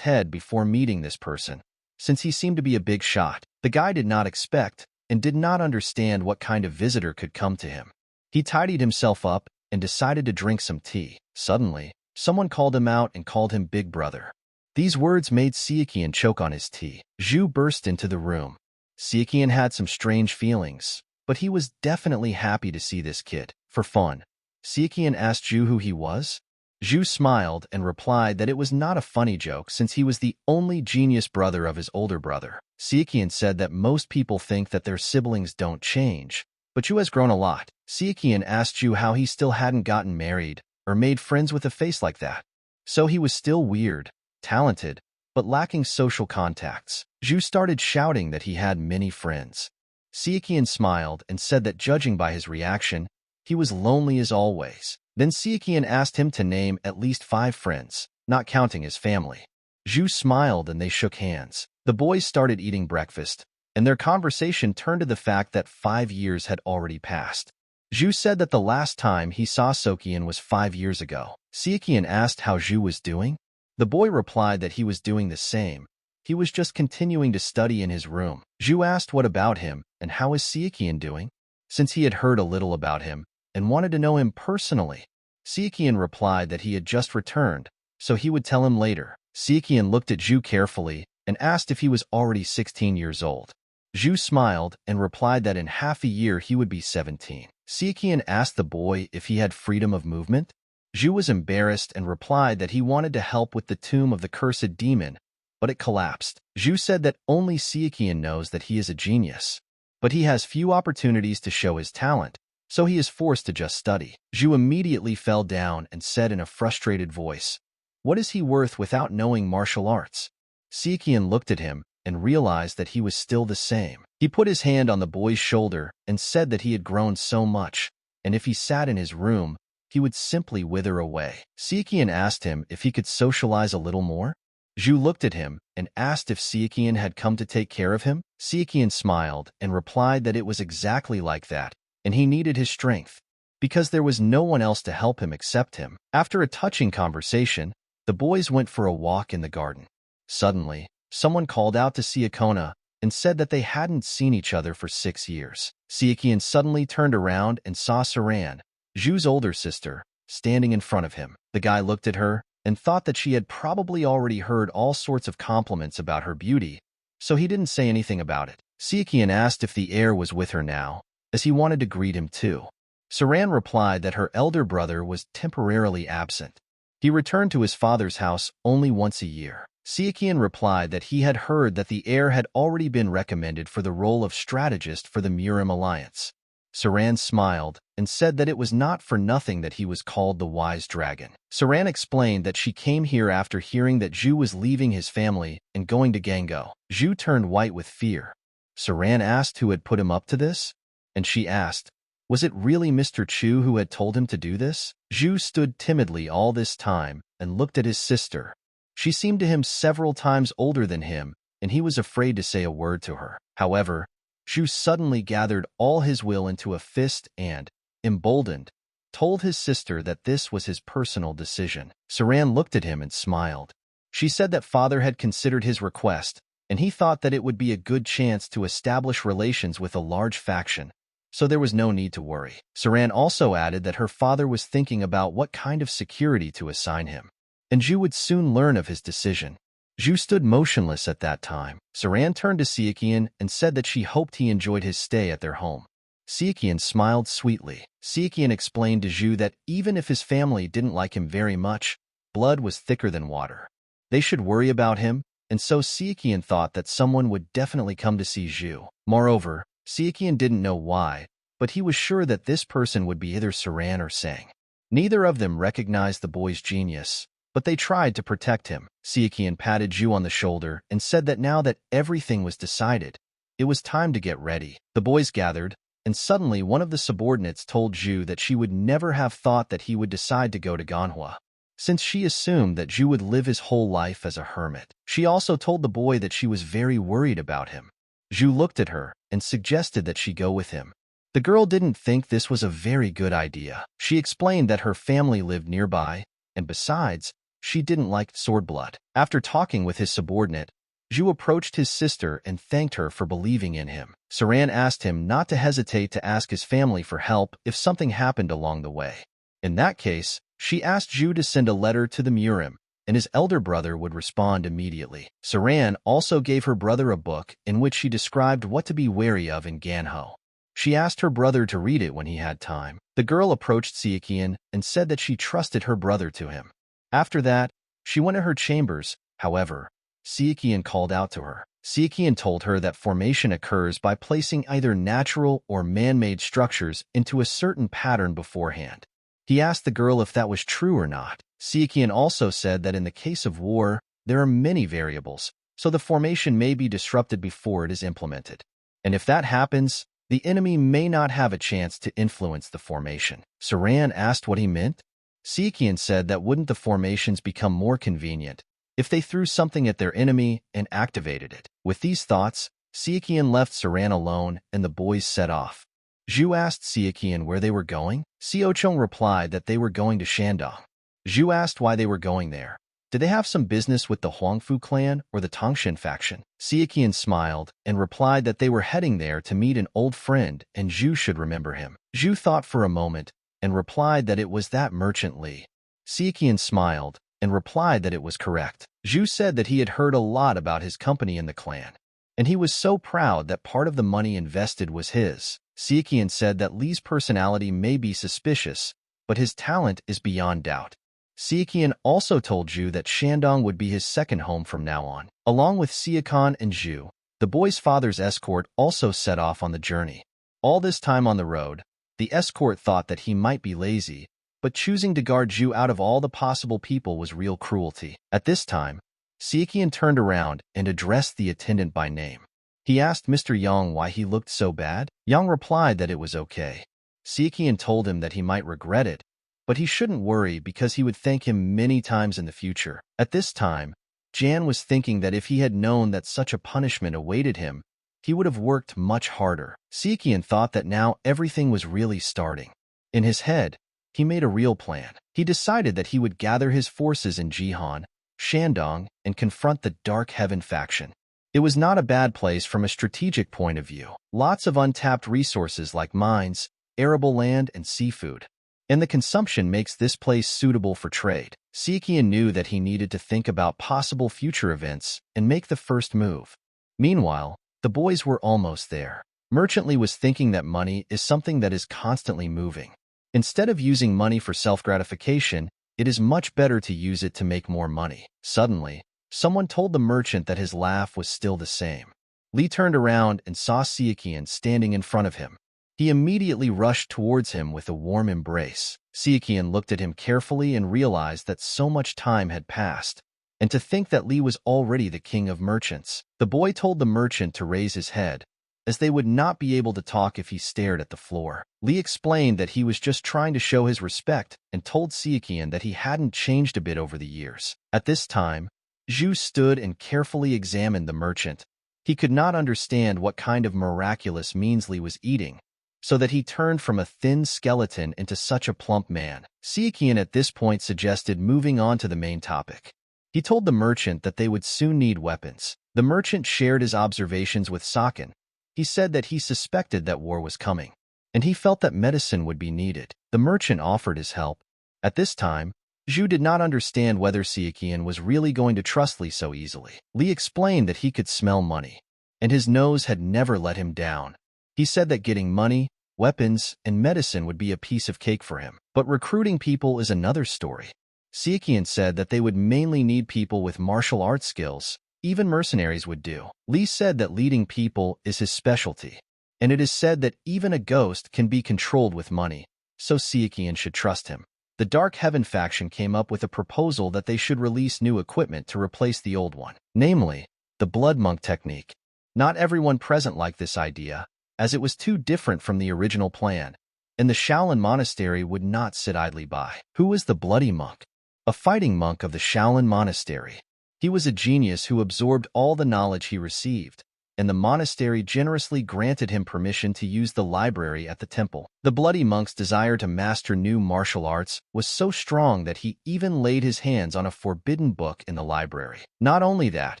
head before meeting this person, since he seemed to be a big shot. The guy did not expect and did not understand what kind of visitor could come to him. He tidied himself up and decided to drink some tea. Suddenly, someone called him out and called him Big Brother. These words made Sichuan choke on his tea. Zhu burst into the room. Sichuan had some strange feelings, but he was definitely happy to see this kid. For fun, Sichuan asked Zhu who he was. Zhu smiled and replied that it was not a funny joke since he was the only genius brother of his older brother. Sichuan said that most people think that their siblings don't change, but Zhu has grown a lot. Sichuan asked Zhu how he still hadn't gotten married or made friends with a face like that. So he was still weird, talented, but lacking social contacts. Zhu started shouting that he had many friends. Sichuan smiled and said that judging by his reaction, he was lonely as always. Then Sichuan asked him to name at least 5 friends, not counting his family. Zhu smiled and they shook hands. The boys started eating breakfast, and their conversation turned to the fact that 5 years had already passed. Zhu said that the last time he saw Sichuan was 5 years ago. Sichuan asked how Zhu was doing. The boy replied that he was doing the same. He was just continuing to study in his room. Zhu asked what about him and how is Sichuan doing, since he had heard a little about him and wanted to know him personally. Sichuan replied that he had just returned, so he would tell him later. Sichuan looked at Zhu carefully and asked if he was already 16 years old. Zhu smiled and replied that in half a year he would be 17. Sichuan asked the boy if he had freedom of movement. Zhu was embarrassed and replied that he wanted to help with the tomb of the cursed demon, but it collapsed. Zhu said that only Sichuan knows that he is a genius, but he has few opportunities to show his talent, so he is forced to just study. Zhu immediately fell down and said in a frustrated voice, "What is he worth without knowing martial arts?" Sichuan looked at him and realized that he was still the same. He put his hand on the boy's shoulder and said that he had grown so much, and if he sat in his room, he would simply wither away. Sichuan asked him if he could socialize a little more. Zhu looked at him and asked if Sichuan had come to take care of him. Sichuan smiled and replied that it was exactly like that, and he needed his strength, because there was no one else to help him except him. After a touching conversation, the boys went for a walk in the garden. Suddenly, someone called out to Sichuan and said that they hadn't seen each other for 6 years. Sichuan suddenly turned around and saw Saran, Zhu's older sister, standing in front of him. The guy looked at her and thought that she had probably already heard all sorts of compliments about her beauty, so he didn't say anything about it. Sichuan asked if the heir was with her now, as he wanted to greet him too. Saran replied that her elder brother was temporarily absent. He returned to his father's house only once a year. Sichuan replied that he had heard that the heir had already been recommended for the role of strategist for the MURIM alliance. Saran smiled and said that it was not for nothing that he was called the Wise Dragon. Saran explained that she came here after hearing that Zhu was leaving his family and going to Gango. Zhu turned white with fear. Saran asked who had put him up to this, and she asked, was it really Mr. Chu who had told him to do this? Zhu stood timidly all this time and looked at his sister. She seemed to him several times older than him, and he was afraid to say a word to her. However, Zhu suddenly gathered all his will into a fist and, emboldened, told his sister that this was his personal decision. Saran looked at him and smiled. She said that father had considered his request, and he thought that it would be a good chance to establish relations with a large faction, so there was no need to worry. Saran also added that her father was thinking about what kind of security to assign him, and Zhu would soon learn of his decision. Zhu stood motionless at that time. Saran turned to Sichuan and said that she hoped he enjoyed his stay at their home. Sichuan smiled sweetly. Sichuan explained to Zhu that even if his family didn't like him very much, blood was thicker than water. They should worry about him, and so Sichuan thought that someone would definitely come to see Zhu. Moreover, Sichuan didn't know why, but he was sure that this person would be either Saran or Sang. Neither of them recognized the boy's genius, but they tried to protect him. Sichuan patted Zhu on the shoulder and said that now that everything was decided, it was time to get ready. The boys gathered, and suddenly one of the subordinates told Zhu that she would never have thought that he would decide to go to Manhwa, since she assumed that Zhu would live his whole life as a hermit. She also told the boy that she was very worried about him. Zhu looked at her and suggested that she go with him. The girl didn't think this was a very good idea. She explained that her family lived nearby, and besides, she didn't like swordblood. After talking with his subordinate, Zhu approached his sister and thanked her for believing in him. Saran asked him not to hesitate to ask his family for help if something happened along the way. In that case, she asked Zhu to send a letter to the MURIM, and his elder brother would respond immediately. Saran also gave her brother a book in which she described what to be wary of in Ganho. She asked her brother to read it when he had time. The girl approached Sichuan and said that she trusted her brother to him. After that, she went to her chambers. However, Sichuan called out to her. Sichuan told her that formation occurs by placing either natural or man-made structures into a certain pattern beforehand. He asked the girl if that was true or not. Sichuan also said that in the case of war, there are many variables, so the formation may be disrupted before it is implemented. And if that happens, the enemy may not have a chance to influence the formation. Saran asked what he meant. Sichuan said that wouldn't the formations become more convenient if they threw something at their enemy and activated it? With these thoughts, Sichuan left Saran alone and the boys set off. Zhu asked Sichuan where they were going. Siochong replied that they were going to Shandong. Zhu asked why they were going there. Did they have some business with the Huangfu clan or the Tangshan faction? Sichuan smiled and replied that they were heading there to meet an old friend and Zhu should remember him. Zhu thought for a moment and replied that it was that merchant Li. Sichuan smiled and replied that it was correct. Zhu said that he had heard a lot about his company in the clan, and he was so proud that part of the money invested was his. Sichuan said that Li's personality may be suspicious, but his talent is beyond doubt. Sichuan also told Zhu that Shandong would be his second home from now on. Along with Sichuan and Zhu, the boy's father's escort also set off on the journey. All this time on the road, the escort thought that he might be lazy, but choosing to guard Zhu out of all the possible people was real cruelty. At this time, Sichuan turned around and addressed the attendant by name. He asked Mr. Yang why he looked so bad. Yang replied that it was okay. Sichuan told him that he might regret it, but he shouldn't worry because he would thank him many times in the future. At this time, Jan was thinking that if he had known that such a punishment awaited him, he would have worked much harder. Sichuan thought that now everything was really starting. In his head, he made a real plan. He decided that he would gather his forces in Jihan, Shandong, and confront the Dark Heaven faction. It was not a bad place from a strategic point of view. Lots of untapped resources like mines, arable land, and seafood. And the consumption makes this place suitable for trade. Sichuan knew that he needed to think about possible future events and make the first move. Meanwhile, the boys were almost there. Merchant Li was thinking that money is something that is constantly moving. Instead of using money for self-gratification, it is much better to use it to make more money. Suddenly, someone told the merchant that his laugh was still the same. Li turned around and saw Sichuan standing in front of him. He immediately rushed towards him with a warm embrace. Sichuan looked at him carefully and realized that so much time had passed, and to think that Li was already the king of merchants. The boy told the merchant to raise his head, as they would not be able to talk if he stared at the floor. Li explained that he was just trying to show his respect and told Sichuan that he hadn't changed a bit over the years. At this time, Zhu stood and carefully examined the merchant. He could not understand what kind of miraculous means Li was eating, so that he turned from a thin skeleton into such a plump man. Sichuan at this point suggested moving on to the main topic. He told the merchant that they would soon need weapons. The merchant shared his observations with Saken. He said that he suspected that war was coming, and he felt that medicine would be needed. The merchant offered his help. At this time, Zhu did not understand whether Sichuan was really going to trust Li so easily. Li explained that he could smell money, and his nose had never let him down. He said that getting money, weapons, and medicine would be a piece of cake for him. But recruiting people is another story. Sichuan said that they would mainly need people with martial arts skills. Even mercenaries would do. Li said that leading people is his specialty, and it is said that even a ghost can be controlled with money, so Sichuan should trust him. The Dark Heaven faction came up with a proposal that they should release new equipment to replace the old one, namely, the Blood Monk technique. Not everyone present liked this idea, as it was too different from the original plan, and the Shaolin Monastery would not sit idly by. Who was the Bloody Monk? A fighting monk of the Shaolin Monastery. He was a genius who absorbed all the knowledge he received, and the monastery generously granted him permission to use the library at the temple. The Bloody Monk's desire to master new martial arts was so strong that he even laid his hands on a forbidden book in the library. Not only that,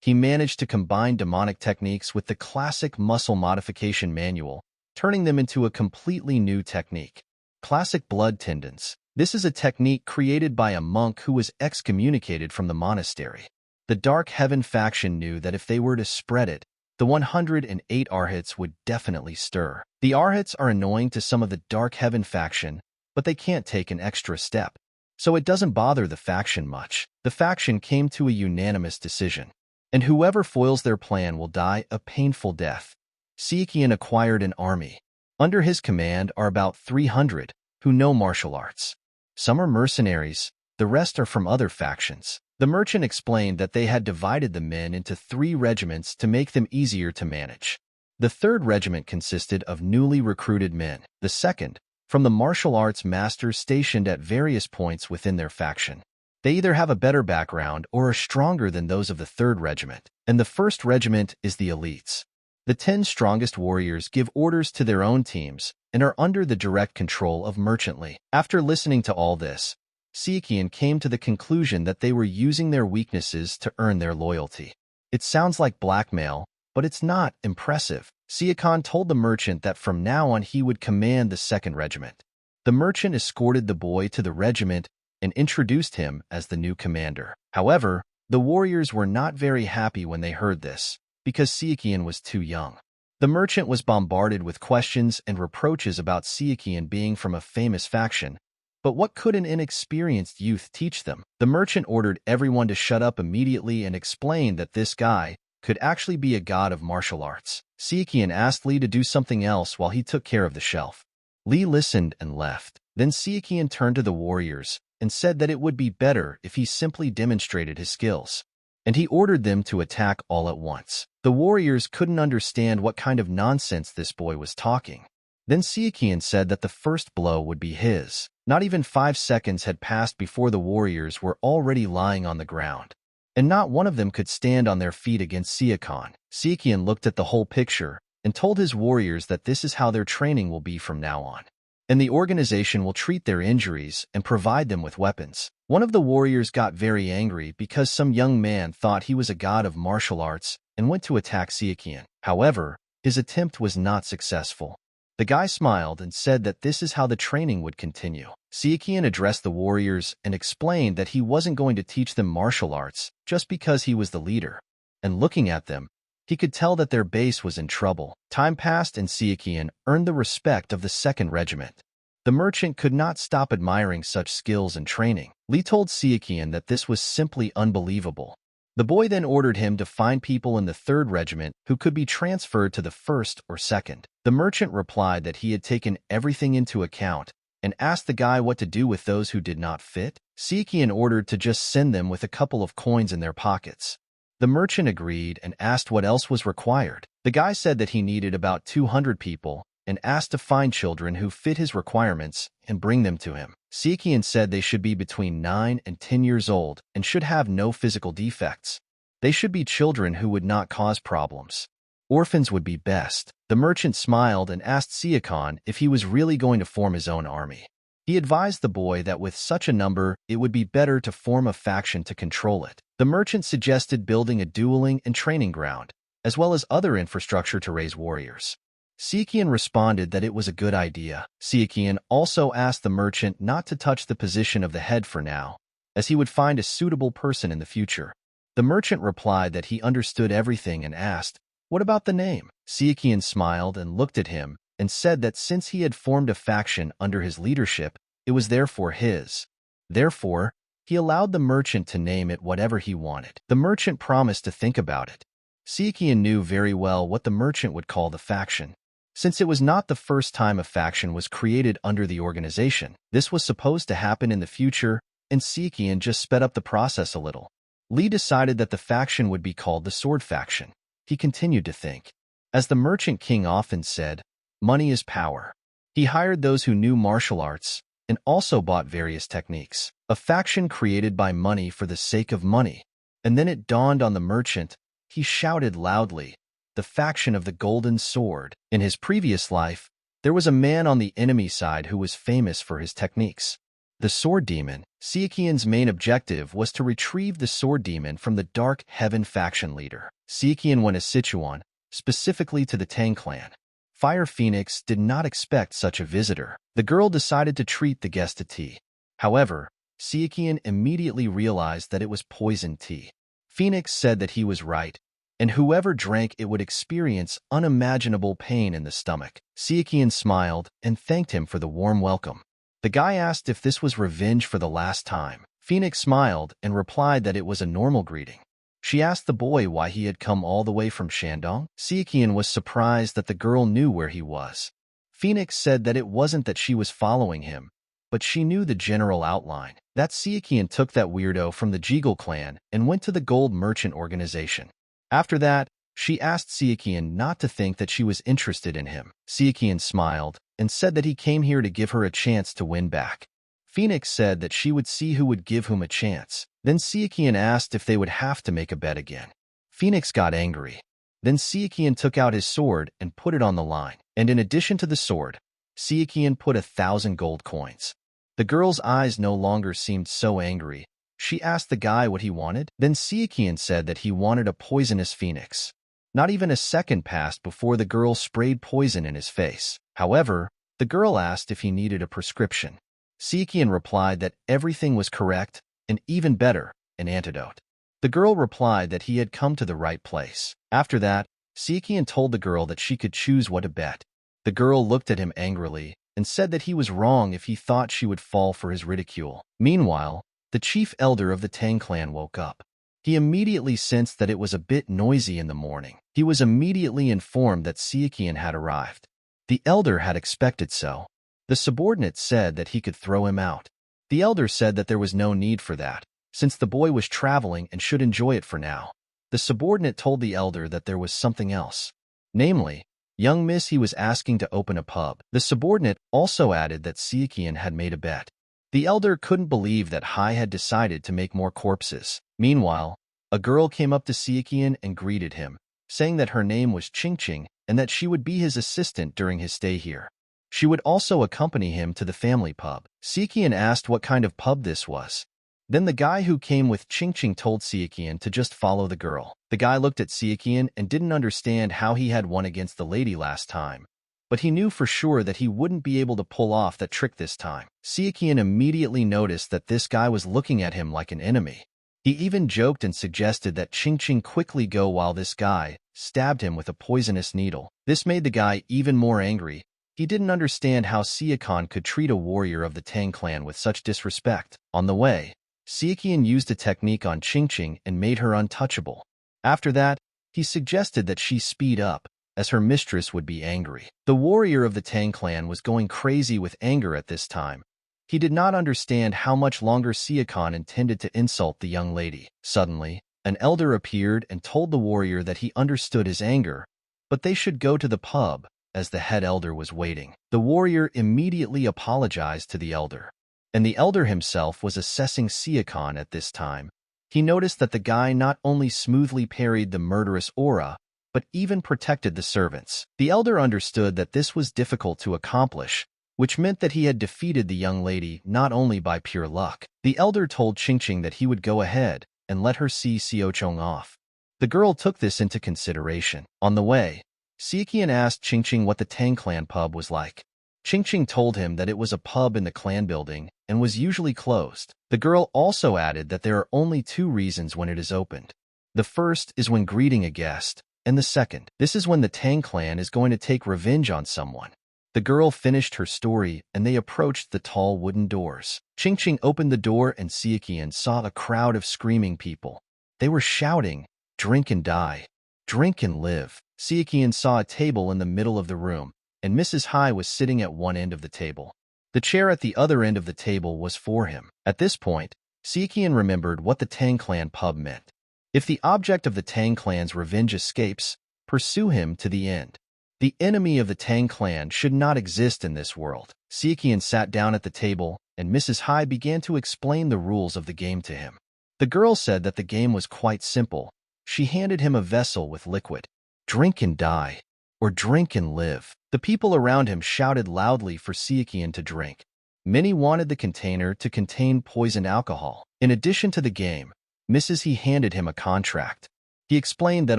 he managed to combine demonic techniques with the classic muscle modification manual, turning them into a completely new technique. Classic blood tendons. This is a technique created by a monk who was excommunicated from the monastery. The Dark Heaven faction knew that if they were to spread it, the 108 Arhats would definitely stir. The Arhats are annoying to some of the Dark Heaven faction, but they can't take an extra step, so it doesn't bother the faction much. The faction came to a unanimous decision, and whoever foils their plan will die a painful death. Sichuan acquired an army. Under his command are about 300 who know martial arts. Some are mercenaries, the rest are from other factions. The merchant explained that they had divided the men into 3 regiments to make them easier to manage. The 3rd regiment consisted of newly recruited men. The 2nd, from the martial arts masters stationed at various points within their faction. They either have a better background or are stronger than those of the 3rd regiment. And the 1st regiment is the elites. The 10 strongest warriors give orders to their own teams and are under the direct control of Merchant Li. After listening to all this, Sichuan came to the conclusion that they were using their weaknesses to earn their loyalty. It sounds like blackmail, but it's not impressive. Sichuan told the merchant that from now on he would command the 2nd regiment. The merchant escorted the boy to the regiment and introduced him as the new commander. However, the warriors were not very happy when they heard this, because Sichuan was too young. The merchant was bombarded with questions and reproaches about Sichuan being from a famous faction. But what could an inexperienced youth teach them? The merchant ordered everyone to shut up immediately and explained that this guy could actually be a god of martial arts. Sichuan asked Li to do something else while he took care of the shelf. Li listened and left. Then Sichuan turned to the warriors and said that it would be better if he simply demonstrated his skills, and he ordered them to attack all at once. The warriors couldn't understand what kind of nonsense this boy was talking. Then Sichuan said that the first blow would be his. Not even 5 seconds had passed before the warriors were already lying on the ground, and not one of them could stand on their feet against Sichuan. Sichuan looked at the whole picture and told his warriors that this is how their training will be from now on, and the organization will treat their injuries and provide them with weapons. One of the warriors got very angry because some young man thought he was a god of martial arts and went to attack Sichuan. However, his attempt was not successful. The guy smiled and said that this is how the training would continue. Sichuan addressed the warriors and explained that he wasn't going to teach them martial arts just because he was the leader. And looking at them, he could tell that their base was in trouble. Time passed and Sichuan earned the respect of the 2nd regiment. The merchant could not stop admiring such skills and training. Li told Sichuan that this was simply unbelievable. The boy then ordered him to find people in the 3rd regiment who could be transferred to the 1st or 2nd. The merchant replied that he had taken everything into account and asked the guy what to do with those who did not fit. Sichuan ordered to just send them with a couple of coins in their pockets. The merchant agreed and asked what else was required. The guy said that he needed about 200 people and asked to find children who fit his requirements and bring them to him. Sichuan said they should be between 9 and 10 years old and should have no physical defects. They should be children who would not cause problems. Orphans would be best. The merchant smiled and asked Sichuan if he was really going to form his own army. He advised the boy that with such a number, it would be better to form a faction to control it. The merchant suggested building a dueling and training ground, as well as other infrastructure to raise warriors. Sichuan responded that it was a good idea. Sichuan also asked the merchant not to touch the position of the head for now, as he would find a suitable person in the future. The merchant replied that he understood everything and asked, "What about the name?" Sichuan smiled and looked at him and said that since he had formed a faction under his leadership, it was therefore his. Therefore, he allowed the merchant to name it whatever he wanted. The merchant promised to think about it. Sichuan knew very well what the merchant would call the faction. Since it was not the first time a faction was created under the organization, this was supposed to happen in the future, and Sichuan just sped up the process a little. Li decided that the faction would be called the Sword Faction. He continued to think. As the Merchant King often said, money is power. He hired those who knew martial arts and also bought various techniques. A faction created by money for the sake of money. And then it dawned on the merchant. He shouted loudly, "The faction of the Golden Sword." In his previous life, there was a man on the enemy side who was famous for his techniques. The Sword Demon. Sichuan's main objective was to retrieve the Sword Demon from the Dark Heaven faction leader. Sichuan went to Sichuan, specifically to the Tang Clan. Fire Phoenix did not expect such a visitor. The girl decided to treat the guest to tea. However, Sichuan immediately realized that it was poisoned tea. Phoenix said that he was right, and whoever drank it would experience unimaginable pain in the stomach. Sichuan smiled and thanked him for the warm welcome. The guy asked if this was revenge for the last time. Phoenix smiled and replied that it was a normal greeting. She asked the boy why he had come all the way from Shandong. Sichuan was surprised that the girl knew where he was. Phoenix said that it wasn't that she was following him, but she knew the general outline. That Sichuan took that weirdo from the Jiggle clan and went to the Gold Merchant Organization. After that, she asked Sichuan not to think that she was interested in him. Sichuan smiled and said that he came here to give her a chance to win back. Phoenix said that she would see who would give whom a chance. Then Sichuan asked if they would have to make a bet again. Phoenix got angry. Then Sichuan took out his sword and put it on the line. And in addition to the sword, Sichuan put 1,000 gold coins. The girl's eyes no longer seemed so angry. She asked the guy what he wanted. Then Sichuan said that he wanted a poisonous phoenix. Not even a second passed before the girl sprayed poison in his face. However, the girl asked if he needed a prescription. Sichuan replied that everything was correct, and even better, an antidote. The girl replied that he had come to the right place. After that, Sichuan told the girl that she could choose what to bet. The girl looked at him angrily and said that he was wrong if he thought she would fall for his ridicule. Meanwhile, the chief elder of the Tang Clan woke up. He immediately sensed that it was a bit noisy in the morning. He was immediately informed that Sichuan had arrived. The elder had expected so. The subordinate said that he could throw him out. The elder said that there was no need for that, since the boy was traveling and should enjoy it for now. The subordinate told the elder that there was something else. Namely, young miss he was asking to open a pub. The subordinate also added that Sichuan had made a bet. The elder couldn't believe that Hai had decided to make more corpses. Meanwhile, a girl came up to Sichuan and greeted him, saying that her name was Ching and that she would be his assistant during his stay here. She would also accompany him to the family pub. Sichuan asked what kind of pub this was. Then the guy who came with Ching told Sichuan to just follow the girl. The guy looked at Sichuan and didn't understand how he had won against the lady last time, but he knew for sure that he wouldn't be able to pull off that trick this time. Sichuan immediately noticed that this guy was looking at him like an enemy. He even joked and suggested that Ching quickly go while this guy stabbed him with a poisonous needle. This made the guy even more angry. He didn't understand how Sichuan could treat a warrior of the Tang Clan with such disrespect. On the way, Sichuan used a technique on Ching and made her untouchable. After that, he suggested that she speed up, as her mistress would be angry. The warrior of the Tang Clan was going crazy with anger at this time. He did not understand how much longer Sichuan intended to insult the young lady. Suddenly, an elder appeared and told the warrior that he understood his anger, but they should go to the pub, as the head elder was waiting. The warrior immediately apologized to the elder, and the elder himself was assessing Sichuan at this time. He noticed that the guy not only smoothly parried the murderous aura, but even protected the servants. The elder understood that this was difficult to accomplish, which meant that he had defeated the young lady not only by pure luck. The elder told Qingqing that he would go ahead and let her see Xiaochong off. The girl took this into consideration. On the way, Xiaoqian asked Qingqing what the Tang Clan pub was like. Qingqing told him that it was a pub in the clan building and was usually closed. The girl also added that there are only two reasons when it is opened. The first is when greeting a guest, and the second, this is when the Tang Clan is going to take revenge on someone. The girl finished her story and they approached the tall wooden doors. Qingqing opened the door and Xiaoqian saw a crowd of screaming people. They were shouting, "Drink and die. Drink and live." Xiaoqian saw a table in the middle of the room, and Mrs. Hai was sitting at one end of the table. The chair at the other end of the table was for him. At this point, Xiaoqian remembered what the Tang Clan pub meant. If the object of the Tang Clan's revenge escapes, pursue him to the end. The enemy of the Tang Clan should not exist in this world. Xiaoqian sat down at the table, and Mrs. Hai began to explain the rules of the game to him. The girl said that the game was quite simple. She handed him a vessel with liquid. "Drink and die, or drink and live." The people around him shouted loudly for Xiaoqian to drink. Many wanted the container to contain poisoned alcohol. In addition to the game, Mrs. He handed him a contract. He explained that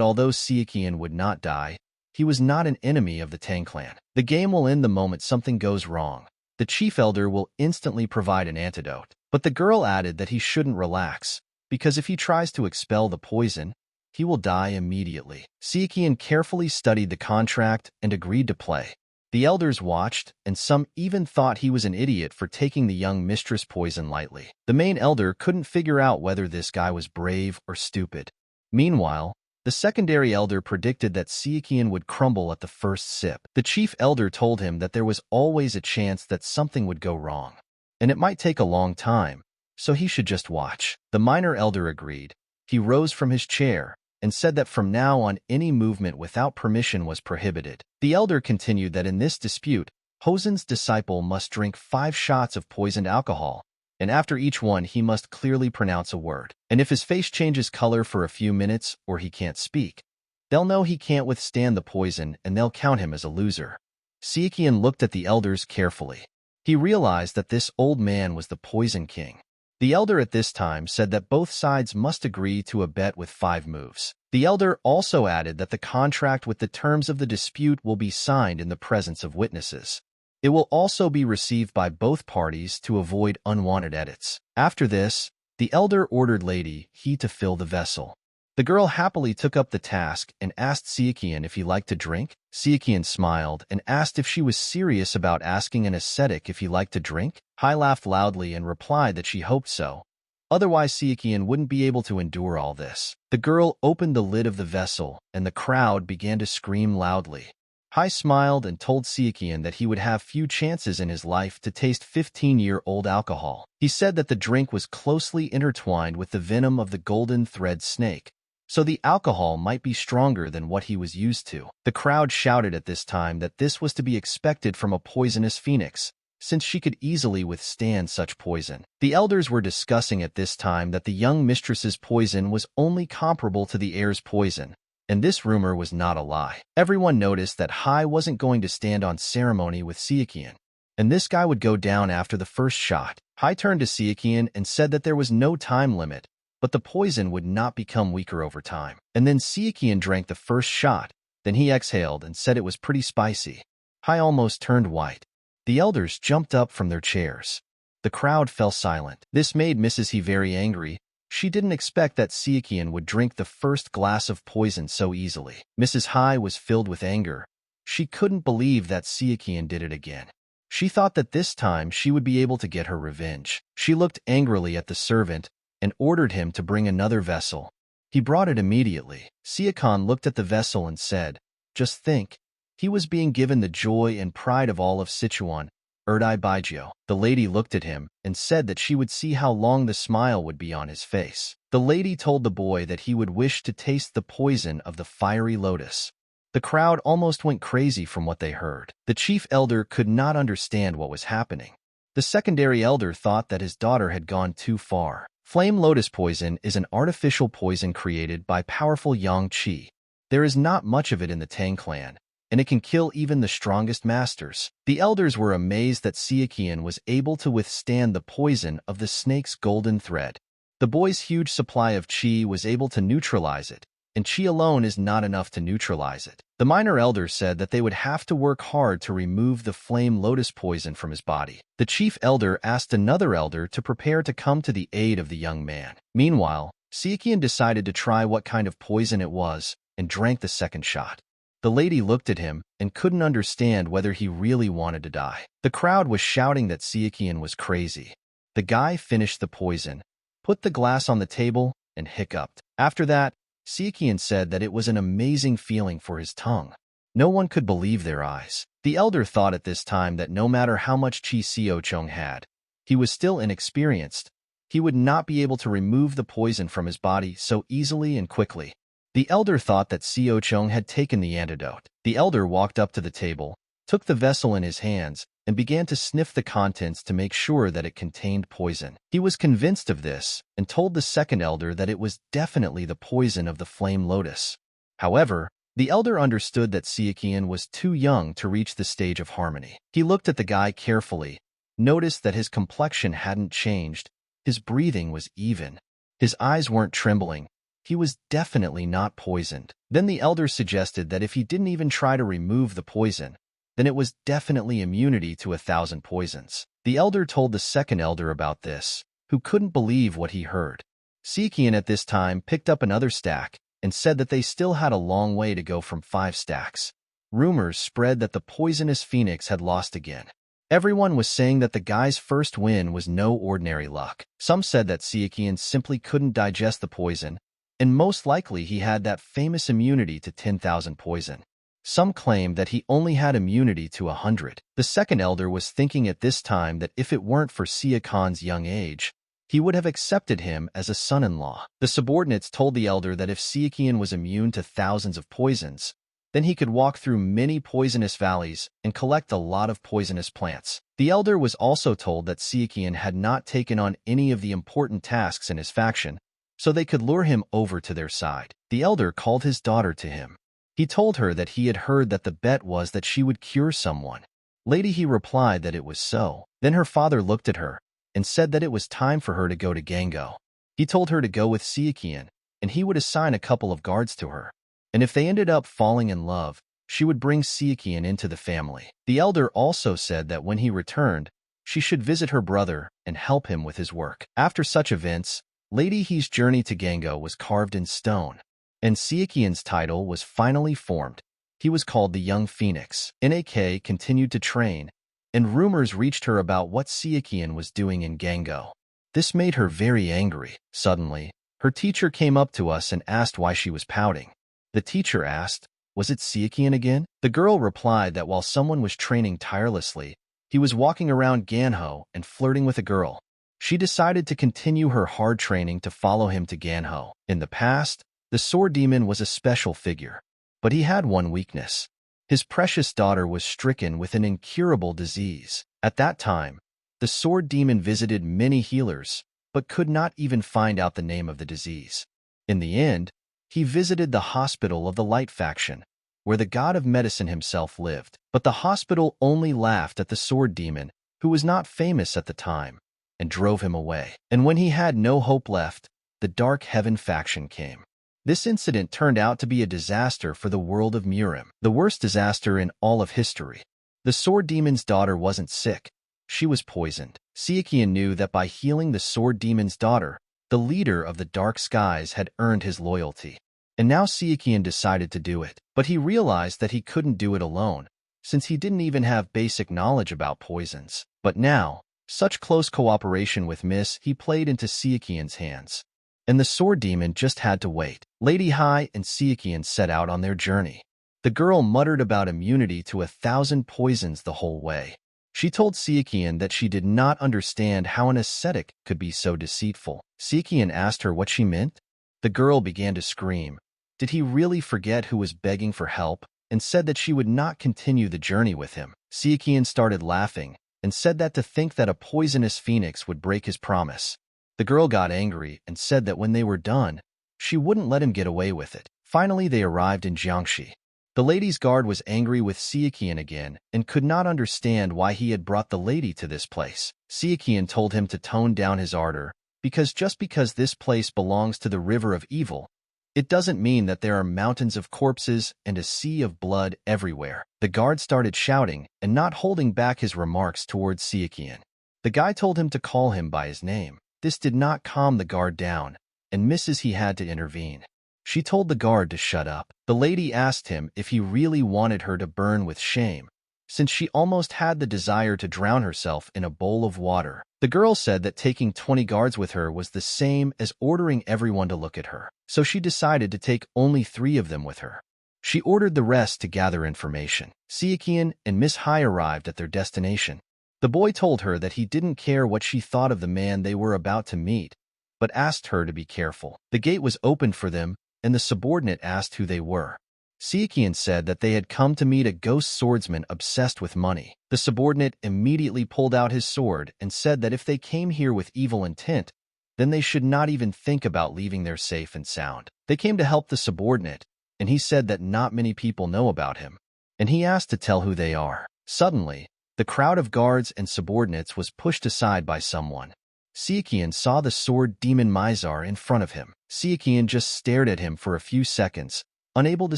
although Xiaoqian would not die, he was not an enemy of the Tang Clan. The game will end the moment something goes wrong. The chief elder will instantly provide an antidote. But the girl added that he shouldn't relax, because if he tries to expel the poison, he will die immediately. Xiaoqian carefully studied the contract and agreed to play. The elders watched, and some even thought he was an idiot for taking the young mistress poison lightly. The main elder couldn't figure out whether this guy was brave or stupid. Meanwhile, the secondary elder predicted that Xiaoqian would crumble at the first sip. The chief elder told him that there was always a chance that something would go wrong, and it might take a long time, so he should just watch. The minor elder agreed. He rose from his chair and said that from now on any movement without permission was prohibited. The elder continued that in this dispute, Hosen's disciple must drink 5 shots of poisoned alcohol, and after each one he must clearly pronounce a word. And if his face changes color for a few minutes or he can't speak, they'll know he can't withstand the poison and they'll count him as a loser. Xiaoqian looked at the elders carefully. He realized that this old man was the Poison King. The elder at this time said that both sides must agree to a bet with 5 moves. The elder also added that the contract with the terms of the dispute will be signed in the presence of witnesses. It will also be received by both parties to avoid unwanted edits. After this, the elder ordered Lady He to fill the vessel. The girl happily took up the task and asked Xiaoqian if he liked to drink. Xiaoqian smiled and asked if she was serious about asking an ascetic if he liked to drink. Hai laughed loudly and replied that she hoped so. Otherwise, Xiaoqian wouldn't be able to endure all this. The girl opened the lid of the vessel, and the crowd began to scream loudly. Hai smiled and told Xiaoqian that he would have few chances in his life to taste 15-year-old alcohol. He said that the drink was closely intertwined with the venom of the golden thread snake, so the alcohol might be stronger than what he was used to. The crowd shouted at this time that this was to be expected from a poisonous phoenix, since she could easily withstand such poison. The elders were discussing at this time that the young mistress's poison was only comparable to the heir's poison, and this rumor was not a lie. Everyone noticed that Hai wasn't going to stand on ceremony with Xiaoqian, and this guy would go down after the first shot. Hai turned to Xiaoqian and said that there was no time limit, but the poison would not become weaker over time. And then Xiaoqian drank the first shot, then he exhaled and said it was pretty spicy. Hai almost turned white. The elders jumped up from their chairs. The crowd fell silent. This made Mrs. He very angry. She didn't expect that Xiaoqian would drink the first glass of poison so easily. Mrs. Hai was filled with anger. She couldn't believe that Xiaoqian did it again. She thought that this time she would be able to get her revenge. She looked angrily at the servant and ordered him to bring another vessel. He brought it immediately. Xiaoqian looked at the vessel and said, "Just think, he was being given the joy and pride of all of Sichuan, Erdai Baijiu." The lady looked at him and said that she would see how long the smile would be on his face. The lady told the boy that he would wish to taste the poison of the fiery lotus. The crowd almost went crazy from what they heard. The chief elder could not understand what was happening. The secondary elder thought that his daughter had gone too far. Flame lotus poison is an artificial poison created by powerful yang qi. There is not much of it in the Tang Clan, and it can kill even the strongest masters. The elders were amazed that Sichuan was able to withstand the poison of the snake's golden thread. The boy's huge supply of qi was able to neutralize it, and qi alone is not enough to neutralize it. The minor elder said that they would have to work hard to remove the flame lotus poison from his body. The chief elder asked another elder to prepare to come to the aid of the young man. Meanwhile, Sichuan decided to try what kind of poison it was and drank the second shot. The lady looked at him and couldn't understand whether he really wanted to die. The crowd was shouting that Sichuan was crazy. The guy finished the poison, put the glass on the table, and hiccuped. After that, Sichuan said that it was an amazing feeling for his tongue. No one could believe their eyes. The elder thought at this time that no matter how much qi Sichuan had, he was still inexperienced. He would not be able to remove the poison from his body so easily and quickly. The elder thought that Sichuan had taken the antidote. The elder walked up to the table, took the vessel in his hands, and began to sniff the contents to make sure that it contained poison. He was convinced of this and told the second elder that it was definitely the poison of the flame lotus. However, the elder understood that Sichuan was too young to reach the stage of harmony. He looked at the guy carefully, noticed that his complexion hadn't changed, his breathing was even, his eyes weren't trembling. He was definitely not poisoned. Then the elder suggested that if he didn't even try to remove the poison, then it was definitely immunity to 1,000 poisons. The elder told the second elder about this, who couldn't believe what he heard. Sichuan at this time picked up another stack and said that they still had a long way to go from 5 stacks. Rumors spread that the poisonous phoenix had lost again. Everyone was saying that the guy's first win was no ordinary luck. Some said that Sichuan simply couldn't digest the poison, and most likely he had that famous immunity to 10,000 poison. Some claimed that he only had immunity to 100. The second elder was thinking at this time that if it weren't for Sichuan's young age, he would have accepted him as a son-in-law. The subordinates told the elder that if Sichuan was immune to thousands of poisons, then he could walk through many poisonous valleys and collect a lot of poisonous plants. The elder was also told that Sichuan had not taken on any of the important tasks in his faction, so they could lure him over to their side. The elder called his daughter to him. He told her that he had heard that the bet was that she would cure someone. Lady, he replied that it was so. Then her father looked at her and said that it was time for her to go to Gango. He told her to go with Sichuan, and he would assign a couple of guards to her. And if they ended up falling in love, she would bring Sichuan into the family. The elder also said that when he returned, she should visit her brother and help him with his work. After such events, Lady He's journey to Gango was carved in stone, and Sichuan's title was finally formed. He was called the Young Phoenix. Nak continued to train, and rumors reached her about what Sichuan was doing in Gango. This made her very angry. Suddenly, her teacher came up to us and asked why she was pouting. The teacher asked, "Was it Sichuan again?" The girl replied that while someone was training tirelessly, he was walking around Ganho and flirting with a girl. She decided to continue her hard training to follow him to Ganho. In the past, the sword demon was a special figure, but he had one weakness. His precious daughter was stricken with an incurable disease. At that time, the sword demon visited many healers, but could not even find out the name of the disease. In the end, he visited the hospital of the Light faction, where the god of medicine himself lived. But the hospital only laughed at the sword demon, who was not famous at the time, and drove him away. And when he had no hope left, the Dark Heaven faction came. This incident turned out to be a disaster for the world of MURIM, the worst disaster in all of history. The sword demon's daughter wasn't sick, she was poisoned. Sichuan knew that by healing the sword demon's daughter, the leader of the dark skies had earned his loyalty. And now Sichuan decided to do it. But he realized that he couldn't do it alone, since he didn't even have basic knowledge about poisons. But now, such close cooperation with Miss he played into Sichuan's hands. And the sword demon just had to wait. Lady Hai and Sichuan set out on their journey. The girl muttered about immunity to 1,000 poisons the whole way. She told Sichuan that she did not understand how an ascetic could be so deceitful. Sichuan asked her what she meant. The girl began to scream. Did he really forget who was begging for help, and said that she would not continue the journey with him? Sichuan started laughing and said that to think that a poisonous phoenix would break his promise. The girl got angry and said that when they were done, she wouldn't let him get away with it. Finally, they arrived in Jiangxi. The lady's guard was angry with Sichuan again and could not understand why he had brought the lady to this place. Sichuan told him to tone down his ardor, because just because this place belongs to the river of evil, it doesn't mean that there are mountains of corpses and a sea of blood everywhere. The guard started shouting and not holding back his remarks towards Sichuan. The guy told him to call him by his name. This did not calm the guard down, and he had to intervene. She told the guard to shut up. The lady asked him if he really wanted her to burn with shame, since she almost had the desire to drown herself in a bowl of water. The girl said that taking 20 guards with her was the same as ordering everyone to look at her, so she decided to take only 3 of them with her. She ordered the rest to gather information. Sichuan and Miss Hai arrived at their destination. The boy told her that he didn't care what she thought of the man they were about to meet, but asked her to be careful. The gate was opened for them, and the subordinate asked who they were. Sichuan said that they had come to meet a ghost swordsman obsessed with money. The subordinate immediately pulled out his sword and said that if they came here with evil intent, then they should not even think about leaving there safe and sound. They came to help the subordinate, and he said that not many people know about him, and he asked to tell who they are. Suddenly, the crowd of guards and subordinates was pushed aside by someone. Sichuan saw the sword demon Mizar in front of him. Sichuan just stared at him for a few seconds, unable to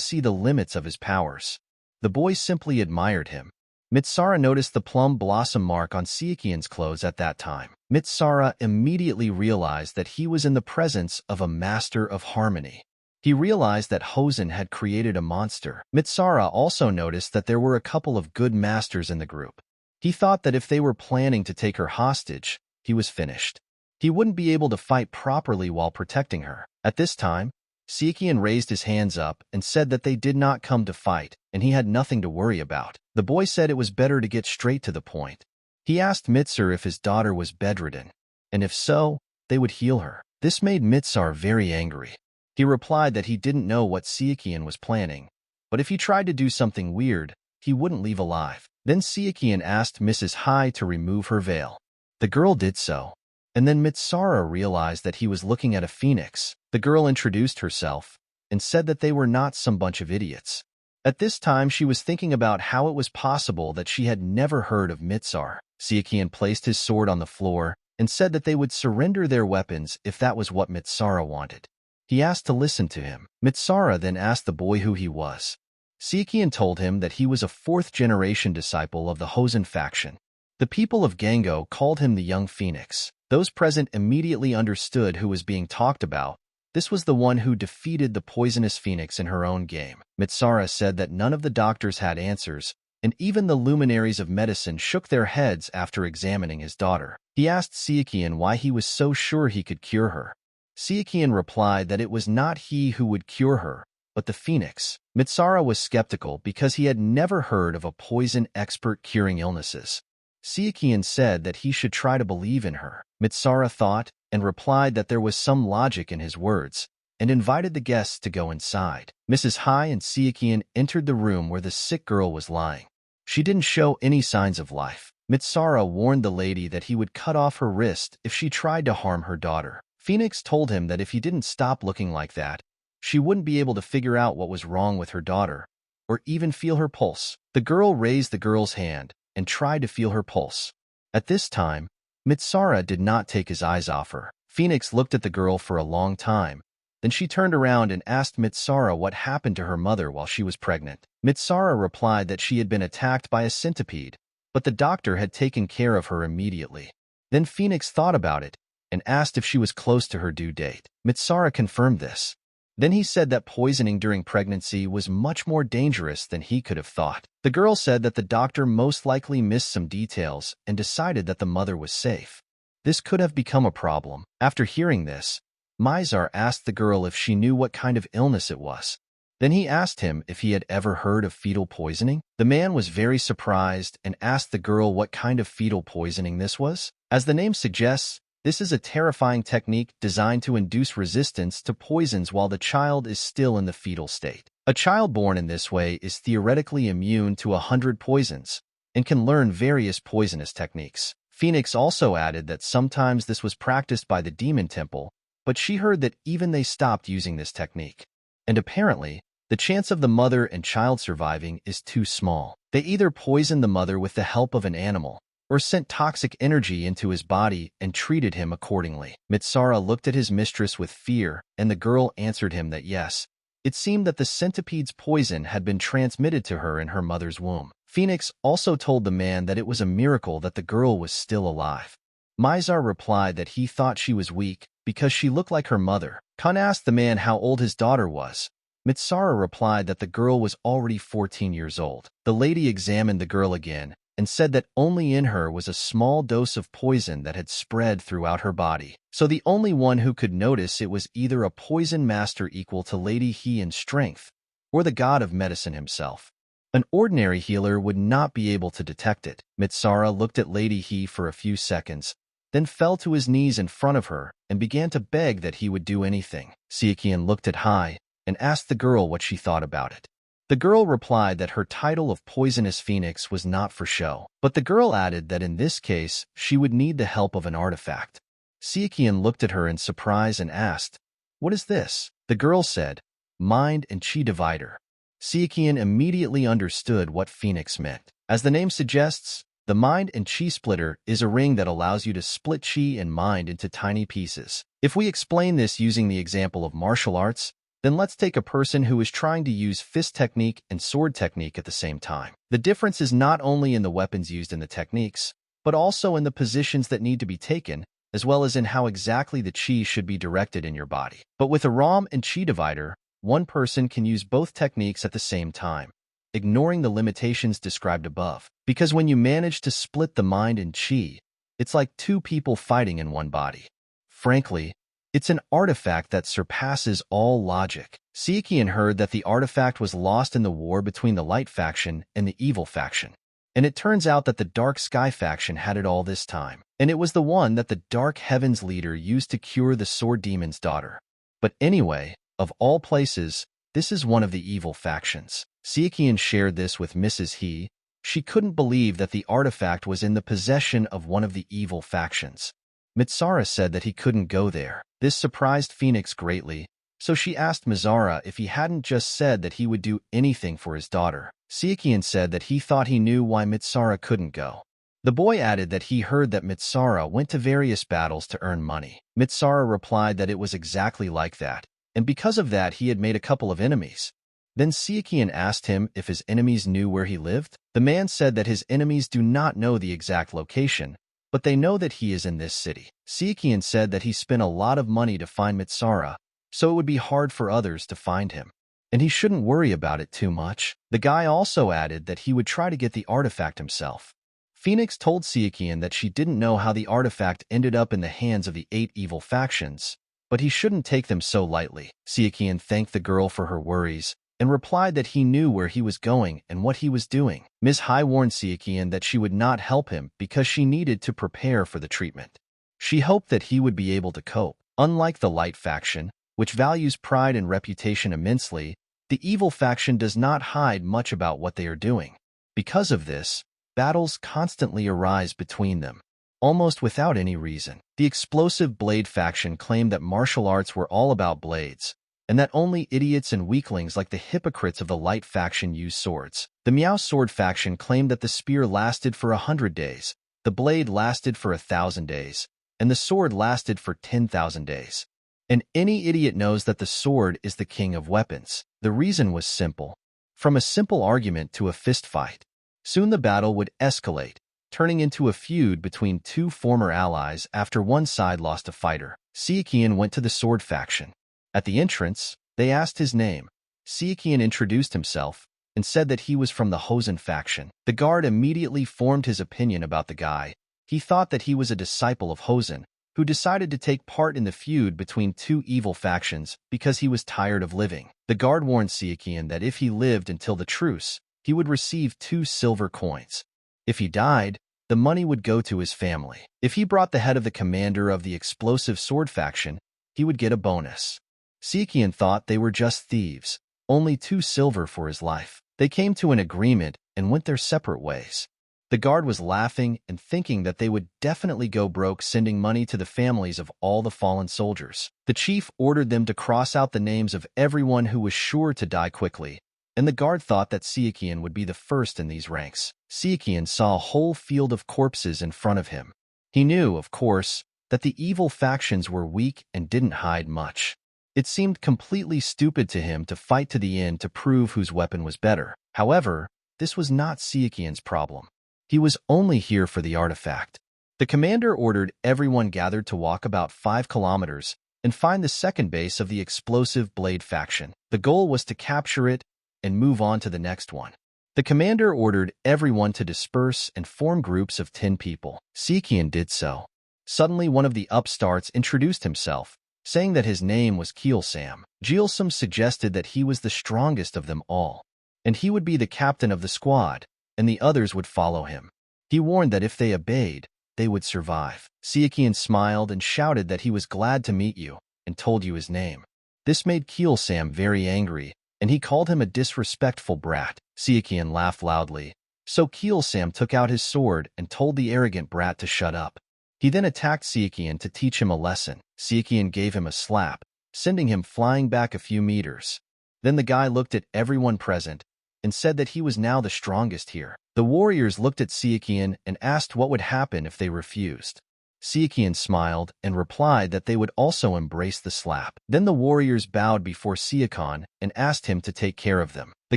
see the limits of his powers. The boy simply admired him. Mitsara noticed the plum blossom mark on Sichuan's clothes at that time. Mitsara immediately realized that he was in the presence of a master of harmony. He realized that Hosen had created a monster. Mitsara also noticed that there were a couple of good masters in the group. He thought that if they were planning to take her hostage, he was finished. He wouldn't be able to fight properly while protecting her. At this time, Sichuan raised his hands up and said that they did not come to fight, and he had nothing to worry about. The boy said it was better to get straight to the point. He asked Mitsar if his daughter was bedridden, and if so, they would heal her. This made Mitsar very angry. He replied that he didn't know what Sichuan was planning, but if he tried to do something weird, he wouldn't leave alive. Then Sichuan asked Mrs. Hai to remove her veil. The girl did so, and then Mitsara realized that he was looking at a phoenix. The girl introduced herself and said that they were not some bunch of idiots. At this time, she was thinking about how it was possible that she had never heard of Mitsar. Sichuan placed his sword on the floor and said that they would surrender their weapons if that was what Mitsara wanted. He asked to listen to him. Mitsara then asked the boy who he was. Sichuan told him that he was a 4th-generation disciple of the Hosen faction. The people of Gango called him the Young Phoenix. Those present immediately understood who was being talked about. This was the one who defeated the poisonous phoenix in her own game. Mitsara said that none of the doctors had answers, and even the luminaries of medicine shook their heads after examining his daughter. He asked Sichuan why he was so sure he could cure her. Sichuan replied that it was not he who would cure her, but the phoenix. Mitsara was skeptical because he had never heard of a poison expert curing illnesses. Sichuan said that he should try to believe in her. Mitsara thought and replied that there was some logic in his words, and invited the guests to go inside. Mrs. Hai and Sichuan entered the room where the sick girl was lying. She didn't show any signs of life. Mitsara warned the lady that he would cut off her wrist if she tried to harm her daughter. Phoenix told him that if he didn't stop looking like that, she wouldn't be able to figure out what was wrong with her daughter, or even feel her pulse. The girl raised the girl's hand and tried to feel her pulse. At this time, Mitsara did not take his eyes off her. Phoenix looked at the girl for a long time. Then she turned around and asked Mitsara what happened to her mother while she was pregnant. Mitsara replied that she had been attacked by a centipede, but the doctor had taken care of her immediately. Then Phoenix thought about it and asked if she was close to her due date. Mitsara confirmed this. Then he said that poisoning during pregnancy was much more dangerous than he could have thought. The girl said that the doctor most likely missed some details and decided that the mother was safe. This could have become a problem. After hearing this, Mizar asked the girl if she knew what kind of illness it was. Then he asked him if he had ever heard of fetal poisoning. The man was very surprised and asked the girl what kind of fetal poisoning this was. As the name suggests, this is a terrifying technique designed to induce resistance to poisons while the child is still in the fetal state. A child born in this way is theoretically immune to 100 poisons and can learn various poisonous techniques. Phoenix also added that sometimes this was practiced by the Demon Temple, but she heard that even they stopped using this technique. And apparently, the chance of the mother and child surviving is too small. They either poisoned the mother with the help of an animal, or sent toxic energy into his body and treated him accordingly. Mitsara looked at his mistress with fear, and the girl answered him that yes, it seemed that the centipede's poison had been transmitted to her in her mother's womb. Phoenix also told the man that it was a miracle that the girl was still alive. Mizar replied that he thought she was weak because she looked like her mother. Khan asked the man how old his daughter was. Mitsara replied that the girl was already 14 years old. The lady examined the girl again and said that only in her was a small dose of poison that had spread throughout her body. So the only one who could notice it was either a poison master equal to Lady He in strength, or the god of medicine himself. An ordinary healer would not be able to detect it. Mitsara looked at Lady He for a few seconds, then fell to his knees in front of her and began to beg that he would do anything. Sichuan looked at Hai and asked the girl what she thought about it. The girl replied that her title of Poisonous Phoenix was not for show, but the girl added that in this case, she would need the help of an artifact. Sichuan looked at her in surprise and asked, "What is this?" The girl said, "Mind and Chi Divider." Sichuan immediately understood what Phoenix meant. As the name suggests, the Mind and Chi Splitter is a ring that allows you to split Chi and Mind into tiny pieces. If we explain this using the example of martial arts, then let's take a person who is trying to use fist technique and sword technique at the same time. The difference is not only in the weapons used in the techniques, but also in the positions that need to be taken, as well as in how exactly the chi should be directed in your body. But with a ROM and Chi Divider, one person can use both techniques at the same time, ignoring the limitations described above. Because when you manage to split the mind and chi, it's like two people fighting in one body. Frankly, it's an artifact that surpasses all logic. Sichuan heard that the artifact was lost in the war between the Light faction and the Evil faction. And it turns out that the Dark Sky faction had it all this time. And it was the one that the Dark Heavens leader used to cure the Sword Demon's daughter. But anyway, of all places, this is one of the Evil factions. Sichuan shared this with Mrs. He. She couldn't believe that the artifact was in the possession of one of the Evil factions. Mitsara said that he couldn't go there. This surprised Phoenix greatly, so she asked Mizara if he hadn't just said that he would do anything for his daughter. Sichuan said that he thought he knew why Mitsara couldn't go. The boy added that he heard that Mitsara went to various battles to earn money. Mitsara replied that it was exactly like that, and because of that he had made a couple of enemies. Then Sichuan asked him if his enemies knew where he lived. The man said that his enemies do not know the exact location, but they know that he is in this city. Sichuan said that he spent a lot of money to find Mitsara, so it would be hard for others to find him, and he shouldn't worry about it too much. The guy also added that he would try to get the artifact himself. Phoenix told Sichuan that she didn't know how the artifact ended up in the hands of the 8 evil factions, but he shouldn't take them so lightly. Sichuan thanked the girl for her worries and replied that he knew where he was going and what he was doing. Ms. Hai warned Sichuan that she would not help him because she needed to prepare for the treatment. She hoped that he would be able to cope. Unlike the Light faction, which values pride and reputation immensely, the Evil faction does not hide much about what they are doing. Because of this, battles constantly arise between them, almost without any reason. The Explosive Blade faction claimed that martial arts were all about blades, and that only idiots and weaklings like the hypocrites of the Light faction use swords. The Miao Sword faction claimed that the spear lasted for 100 days, the blade lasted for 1,000 days, and the sword lasted for 10,000 days. And any idiot knows that the sword is the king of weapons. The reason was simple. From a simple argument to a fist fight. Soon the battle would escalate, turning into a feud between two former allies after one side lost a fighter. Sichuan went to the sword faction. At the entrance, they asked his name. Sichuan introduced himself and said that he was from the Hosen faction. The guard immediately formed his opinion about the guy. He thought that he was a disciple of Hosen, who decided to take part in the feud between two evil factions because he was tired of living. The guard warned Sichuan that if he lived until the truce, he would receive 2 silver coins. If he died, the money would go to his family. If he brought the head of the commander of the Explosive Sword faction, he would get a bonus. Sichuan thought they were just thieves, only 2 silver for his life. They came to an agreement and went their separate ways. The The guard was laughing and thinking that they would definitely go broke sending money to the families of all the fallen soldiers. The chief ordered them to cross out the names of everyone who was sure to die quickly, and the guard thought that Sichuan would be the first in these ranks. Sichuan saw a whole field of corpses in front of him. He knew, of course, that the evil factions were weak and didn't hide much. It seemed completely stupid to him to fight to the end to prove whose weapon was better. However, this was not Sichuan's problem. He was only here for the artifact. The commander ordered everyone gathered to walk about 5 kilometers and find the second base of the explosive blade faction. The goal was to capture it and move on to the next one. The commander ordered everyone to disperse and form groups of 10 people. Sichuan did so. Suddenly, one of the upstarts introduced himself, saying that his name was Keelsam. Jeelsam suggested that he was the strongest of them all, and he would be the captain of the squad, and the others would follow him. He warned that if they obeyed, they would survive. Sichuan smiled and shouted that he was glad to meet you, and told you his name. This made Keelsam very angry, and he called him a disrespectful brat. Sichuan laughed loudly, so Keelsam took out his sword and told the arrogant brat to shut up. He then attacked Sichuan to teach him a lesson. Sichuan gave him a slap, sending him flying back a few meters. Then the guy looked at everyone present and said that he was now the strongest here. The warriors looked at Sichuan and asked what would happen if they refused. Sichuan smiled and replied that they would also embrace the slap. Then the warriors bowed before Sichuan and asked him to take care of them. The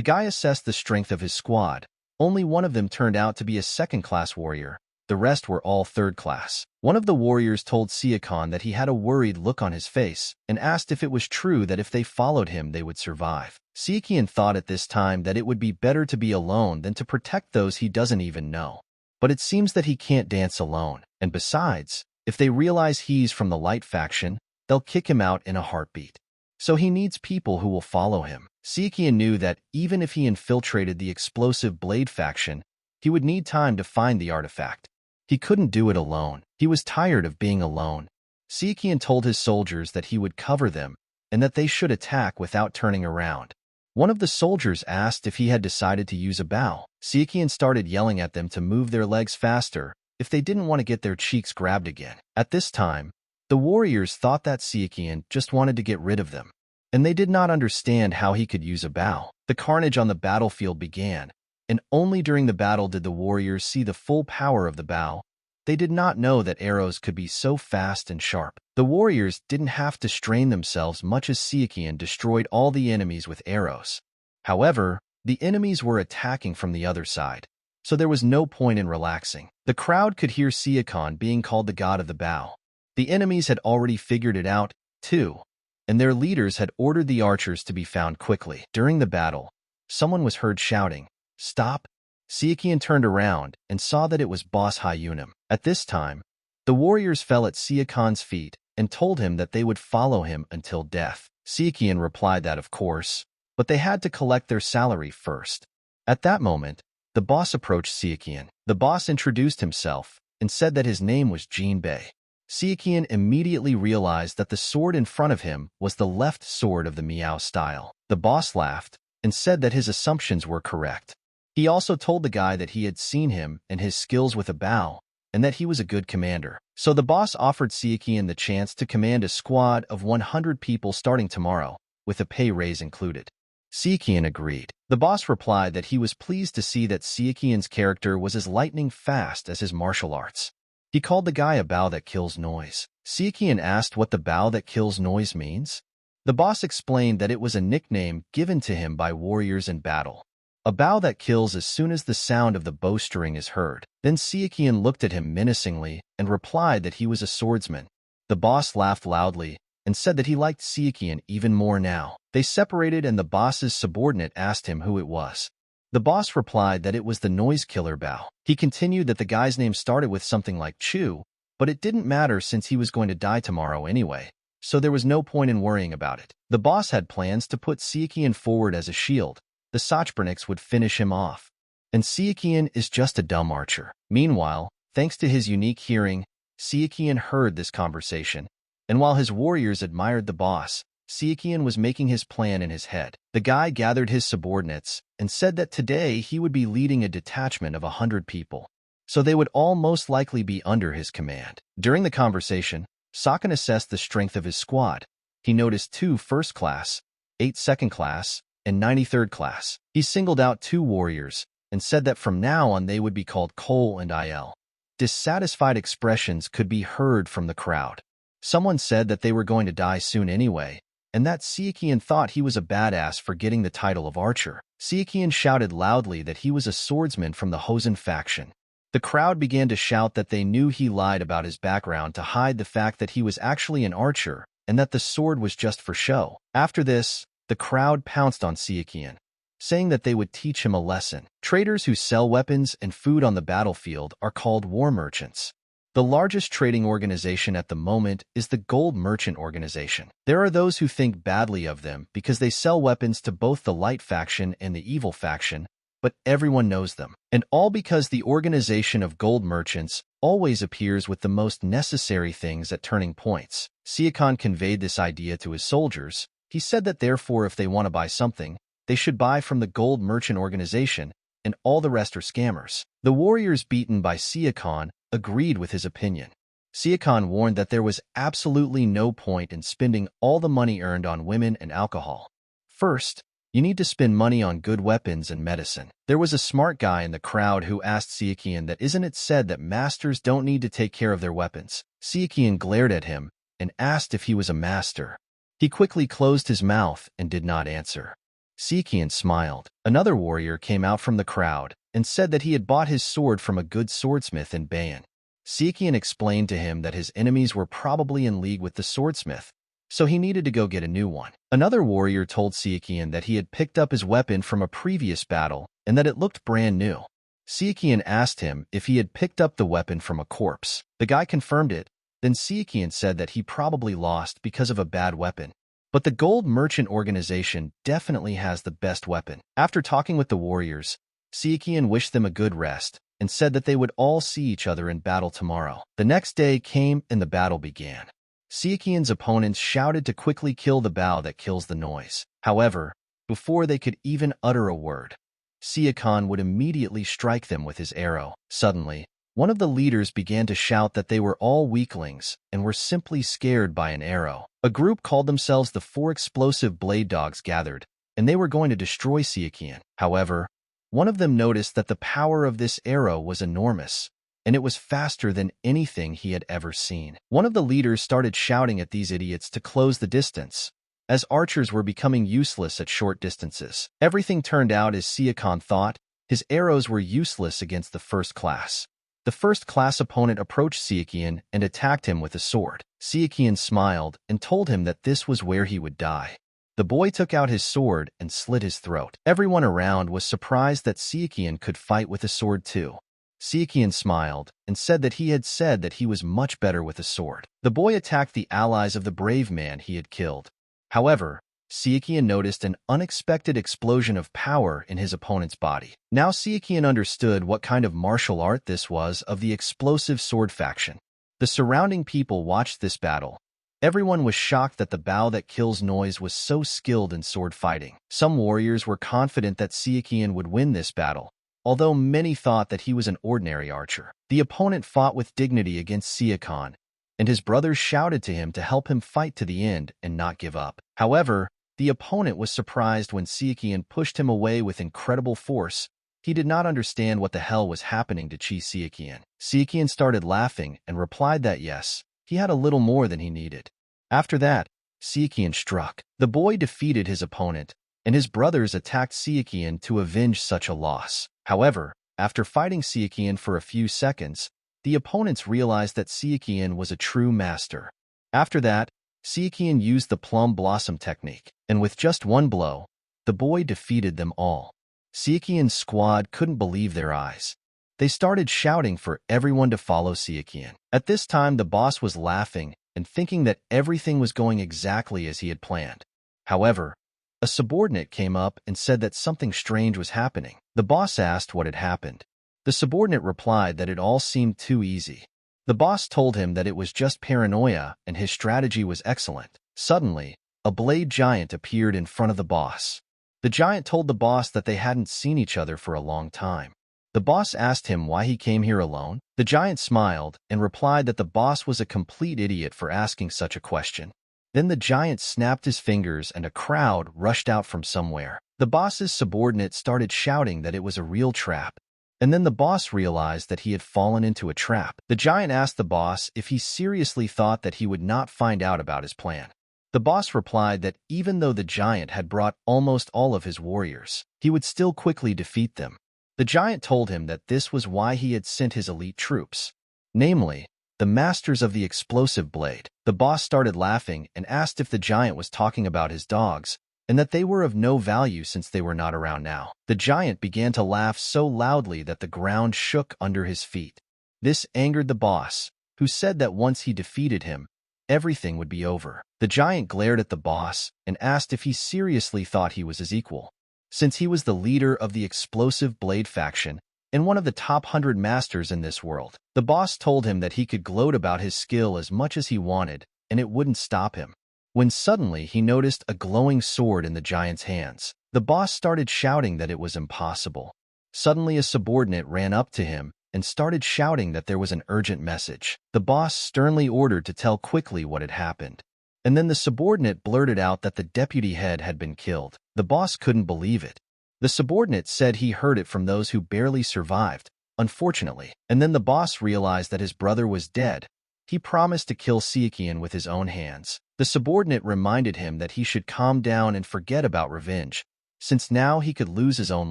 guy assessed the strength of his squad. Only one of them turned out to be a second-class warrior. The rest were all third-class. One of the warriors told Sichuan that he had a worried look on his face and asked if it was true that if they followed him they would survive. Sichuan thought at this time that it would be better to be alone than to protect those he doesn't even know. But it seems that he can't dance alone, and besides, if they realize he's from the light faction, they'll kick him out in a heartbeat. So he needs people who will follow him. Sichuan knew that even if he infiltrated the explosive blade faction, he would need time to find the artifact. He couldn't do it alone. He was tired of being alone. Sichuan told his soldiers that he would cover them and that they should attack without turning around. One of the soldiers asked if he had decided to use a bow. Sichuan started yelling at them to move their legs faster if they didn't want to get their cheeks grabbed again. At this time, the warriors thought that Sichuan just wanted to get rid of them, and they did not understand how he could use a bow. The carnage on the battlefield began, and only during the battle did the warriors see the full power of the bow. They did not know that arrows could be so fast and sharp. The warriors didn't have to strain themselves much as Sichuan destroyed all the enemies with arrows. However, the enemies were attacking from the other side, so there was no point in relaxing. The crowd could hear Sichuan being called the god of the bow. The enemies had already figured it out, too, and their leaders had ordered the archers to be found quickly. During the battle, someone was heard shouting, "Stop!" Sichuan turned around and saw that it was Boss Hyunam. At this time, the warriors fell at Sichuan's feet and told him that they would follow him until death. Sichuan replied that of course, but they had to collect their salary first. At that moment, the boss approached Sichuan. The boss introduced himself and said that his name was Jinbei. Sichuan immediately realized that the sword in front of him was the left sword of the Miao style. The boss laughed and said that his assumptions were correct. He also told the guy that he had seen him and his skills with a bow, and that he was a good commander. So the boss offered Sichuan the chance to command a squad of 100 people starting tomorrow, with a pay raise included. Sichuan agreed. The boss replied that he was pleased to see that Sichuan's character was as lightning fast as his martial arts. He called the guy a bow that kills noise. Sichuan asked what the bow that kills noise means. The boss explained that it was a nickname given to him by warriors in battle. A bow that kills as soon as the sound of the bowstring is heard. Then Sichuan looked at him menacingly and replied that he was a swordsman. The boss laughed loudly and said that he liked Sichuan even more now. They separated and the boss's subordinate asked him who it was. The boss replied that it was the noise killer bow. He continued that the guy's name started with something like Chu, but it didn't matter since he was going to die tomorrow anyway, so there was no point in worrying about it. The boss had plans to put Sichuan forward as a shield. The Sachberniks would finish him off, and Sichuan is just a dumb archer. Meanwhile, thanks to his unique hearing, Sichuan heard this conversation, and while his warriors admired the boss, Sichuan was making his plan in his head. The guy gathered his subordinates and said that today he would be leading a detachment of 100 people. so they would all most likely be under his command. During the conversation, Sakan assessed the strength of his squad. He noticed 2 first class, 8 second class, and 93rd class. He singled out 2 warriors and said that from now on they would be called Cole and Il. Dissatisfied expressions could be heard from the crowd. Someone said that they were going to die soon anyway, and that Sichuan thought he was a badass for getting the title of archer. Sichuan shouted loudly that he was a swordsman from the Hosen faction. The crowd began to shout that they knew he lied about his background to hide the fact that he was actually an archer and that the sword was just for show. After this, the crowd pounced on Sichuan, saying that they would teach him a lesson. Traders who sell weapons and food on the battlefield are called war merchants. The largest trading organization at the moment is the Gold Merchant Organization. There are those who think badly of them because they sell weapons to both the light faction and the evil faction, but everyone knows them. And all because the organization of gold merchants always appears with the most necessary things at turning points. Sichuan conveyed this idea to his soldiers. He said that therefore if they want to buy something, they should buy from the Gold Merchant Organization, and all the rest are scammers. The warriors beaten by Sichuan agreed with his opinion. Sichuan warned that there was absolutely no point in spending all the money earned on women and alcohol. First, you need to spend money on good weapons and medicine. There was a smart guy in the crowd who asked Sichuan that isn't it said that masters don't need to take care of their weapons. Sichuan glared at him and asked if he was a master. He quickly closed his mouth and did not answer. Sichuan smiled. Another warrior came out from the crowd and said that he had bought his sword from a good swordsmith in Bayan. Sichuan explained to him that his enemies were probably in league with the swordsmith, so he needed to go get a new one. Another warrior told Sichuan that he had picked up his weapon from a previous battle and that it looked brand new. Sichuan asked him if he had picked up the weapon from a corpse. The guy confirmed it. Then Sichuan said that he probably lost because of a bad weapon. But the Gold Merchant Organization definitely has the best weapon. After talking with the warriors, Sichuan wished them a good rest and said that they would all see each other in battle tomorrow. The next day came and the battle began. Sichuan's opponents shouted to quickly kill the bow that kills the noise. However, before they could even utter a word, Sichuan would immediately strike them with his arrow. Suddenly, one of the leaders began to shout that they were all weaklings and were simply scared by an arrow. A group called themselves the 4 Explosive Blade Dogs gathered, and they were going to destroy Sichuan. However, one of them noticed that the power of this arrow was enormous, and it was faster than anything he had ever seen. One of the leaders started shouting at these idiots to close the distance, as archers were becoming useless at short distances. Everything turned out as Sichuan thought. His arrows were useless against the first class. The first-class opponent approached Sichuan and attacked him with a sword. Sichuan smiled and told him that this was where he would die. The boy took out his sword and slit his throat. Everyone around was surprised that Sichuan could fight with a sword too. Sichuan smiled and said that he was much better with a sword. The boy attacked the allies of the brave man he had killed. However, Sichuan noticed an unexpected explosion of power in his opponent's body. Now Sichuan understood what kind of martial art this was of the explosive sword faction. The surrounding people watched this battle. Everyone was shocked that the bow that kills noise was so skilled in sword fighting. Some warriors were confident that Sichuan would win this battle, although many thought that he was an ordinary archer. The opponent fought with dignity against Sichuan, and his brothers shouted to him to help him fight to the end and not give up. However, the opponent was surprised when Sichuan pushed him away with incredible force. He did not understand what the hell was happening to Sichuan. Sichuan started laughing and replied that yes, he had a little more than he needed. After that, Sichuan struck. The boy defeated his opponent, and his brothers attacked Sichuan to avenge such a loss. However, after fighting Sichuan for a few seconds, the opponents realized that Sichuan was a true master. After that, Sichuan used the plum blossom technique, and with just one blow, the boy defeated them all. Sichuan's squad couldn't believe their eyes. They started shouting for everyone to follow Sichuan. At this time, the boss was laughing and thinking that everything was going exactly as he had planned. However, a subordinate came up and said that something strange was happening. The boss asked what had happened. The subordinate replied that it all seemed too easy. The boss told him that it was just paranoia and his strategy was excellent. Suddenly, a blade giant appeared in front of the boss. The giant told the boss that they hadn't seen each other for a long time. The boss asked him why he came here alone. The giant smiled and replied that the boss was a complete idiot for asking such a question. Then the giant snapped his fingers and a crowd rushed out from somewhere. The boss's subordinate started shouting that it was a real trap. And then the boss realized that he had fallen into a trap. The giant asked the boss if he seriously thought that he would not find out about his plan. The boss replied that even though the giant had brought almost all of his warriors, he would still quickly defeat them. The giant told him that this was why he had sent his elite troops, namely, the masters of the explosive blade. The boss started laughing and asked if the giant was talking about his dogs, and that they were of no value since they were not around now. The giant began to laugh so loudly that the ground shook under his feet. This angered the boss, who said that once he defeated him, everything would be over. The giant glared at the boss and asked if he seriously thought he was his equal. Since he was the leader of the explosive blade faction and one of the top 100 masters in this world, the boss told him that he could gloat about his skill as much as he wanted, and it wouldn't stop him. When suddenly he noticed a glowing sword in the giant's hands, the boss started shouting that it was impossible. Suddenly a subordinate ran up to him and started shouting that there was an urgent message. The boss sternly ordered to tell quickly what had happened. And then the subordinate blurted out that the deputy head had been killed. The boss couldn't believe it. The subordinate said he heard it from those who barely survived, unfortunately. And then the boss realized that his brother was dead. He promised to kill Sichuan with his own hands. The subordinate reminded him that he should calm down and forget about revenge, since now he could lose his own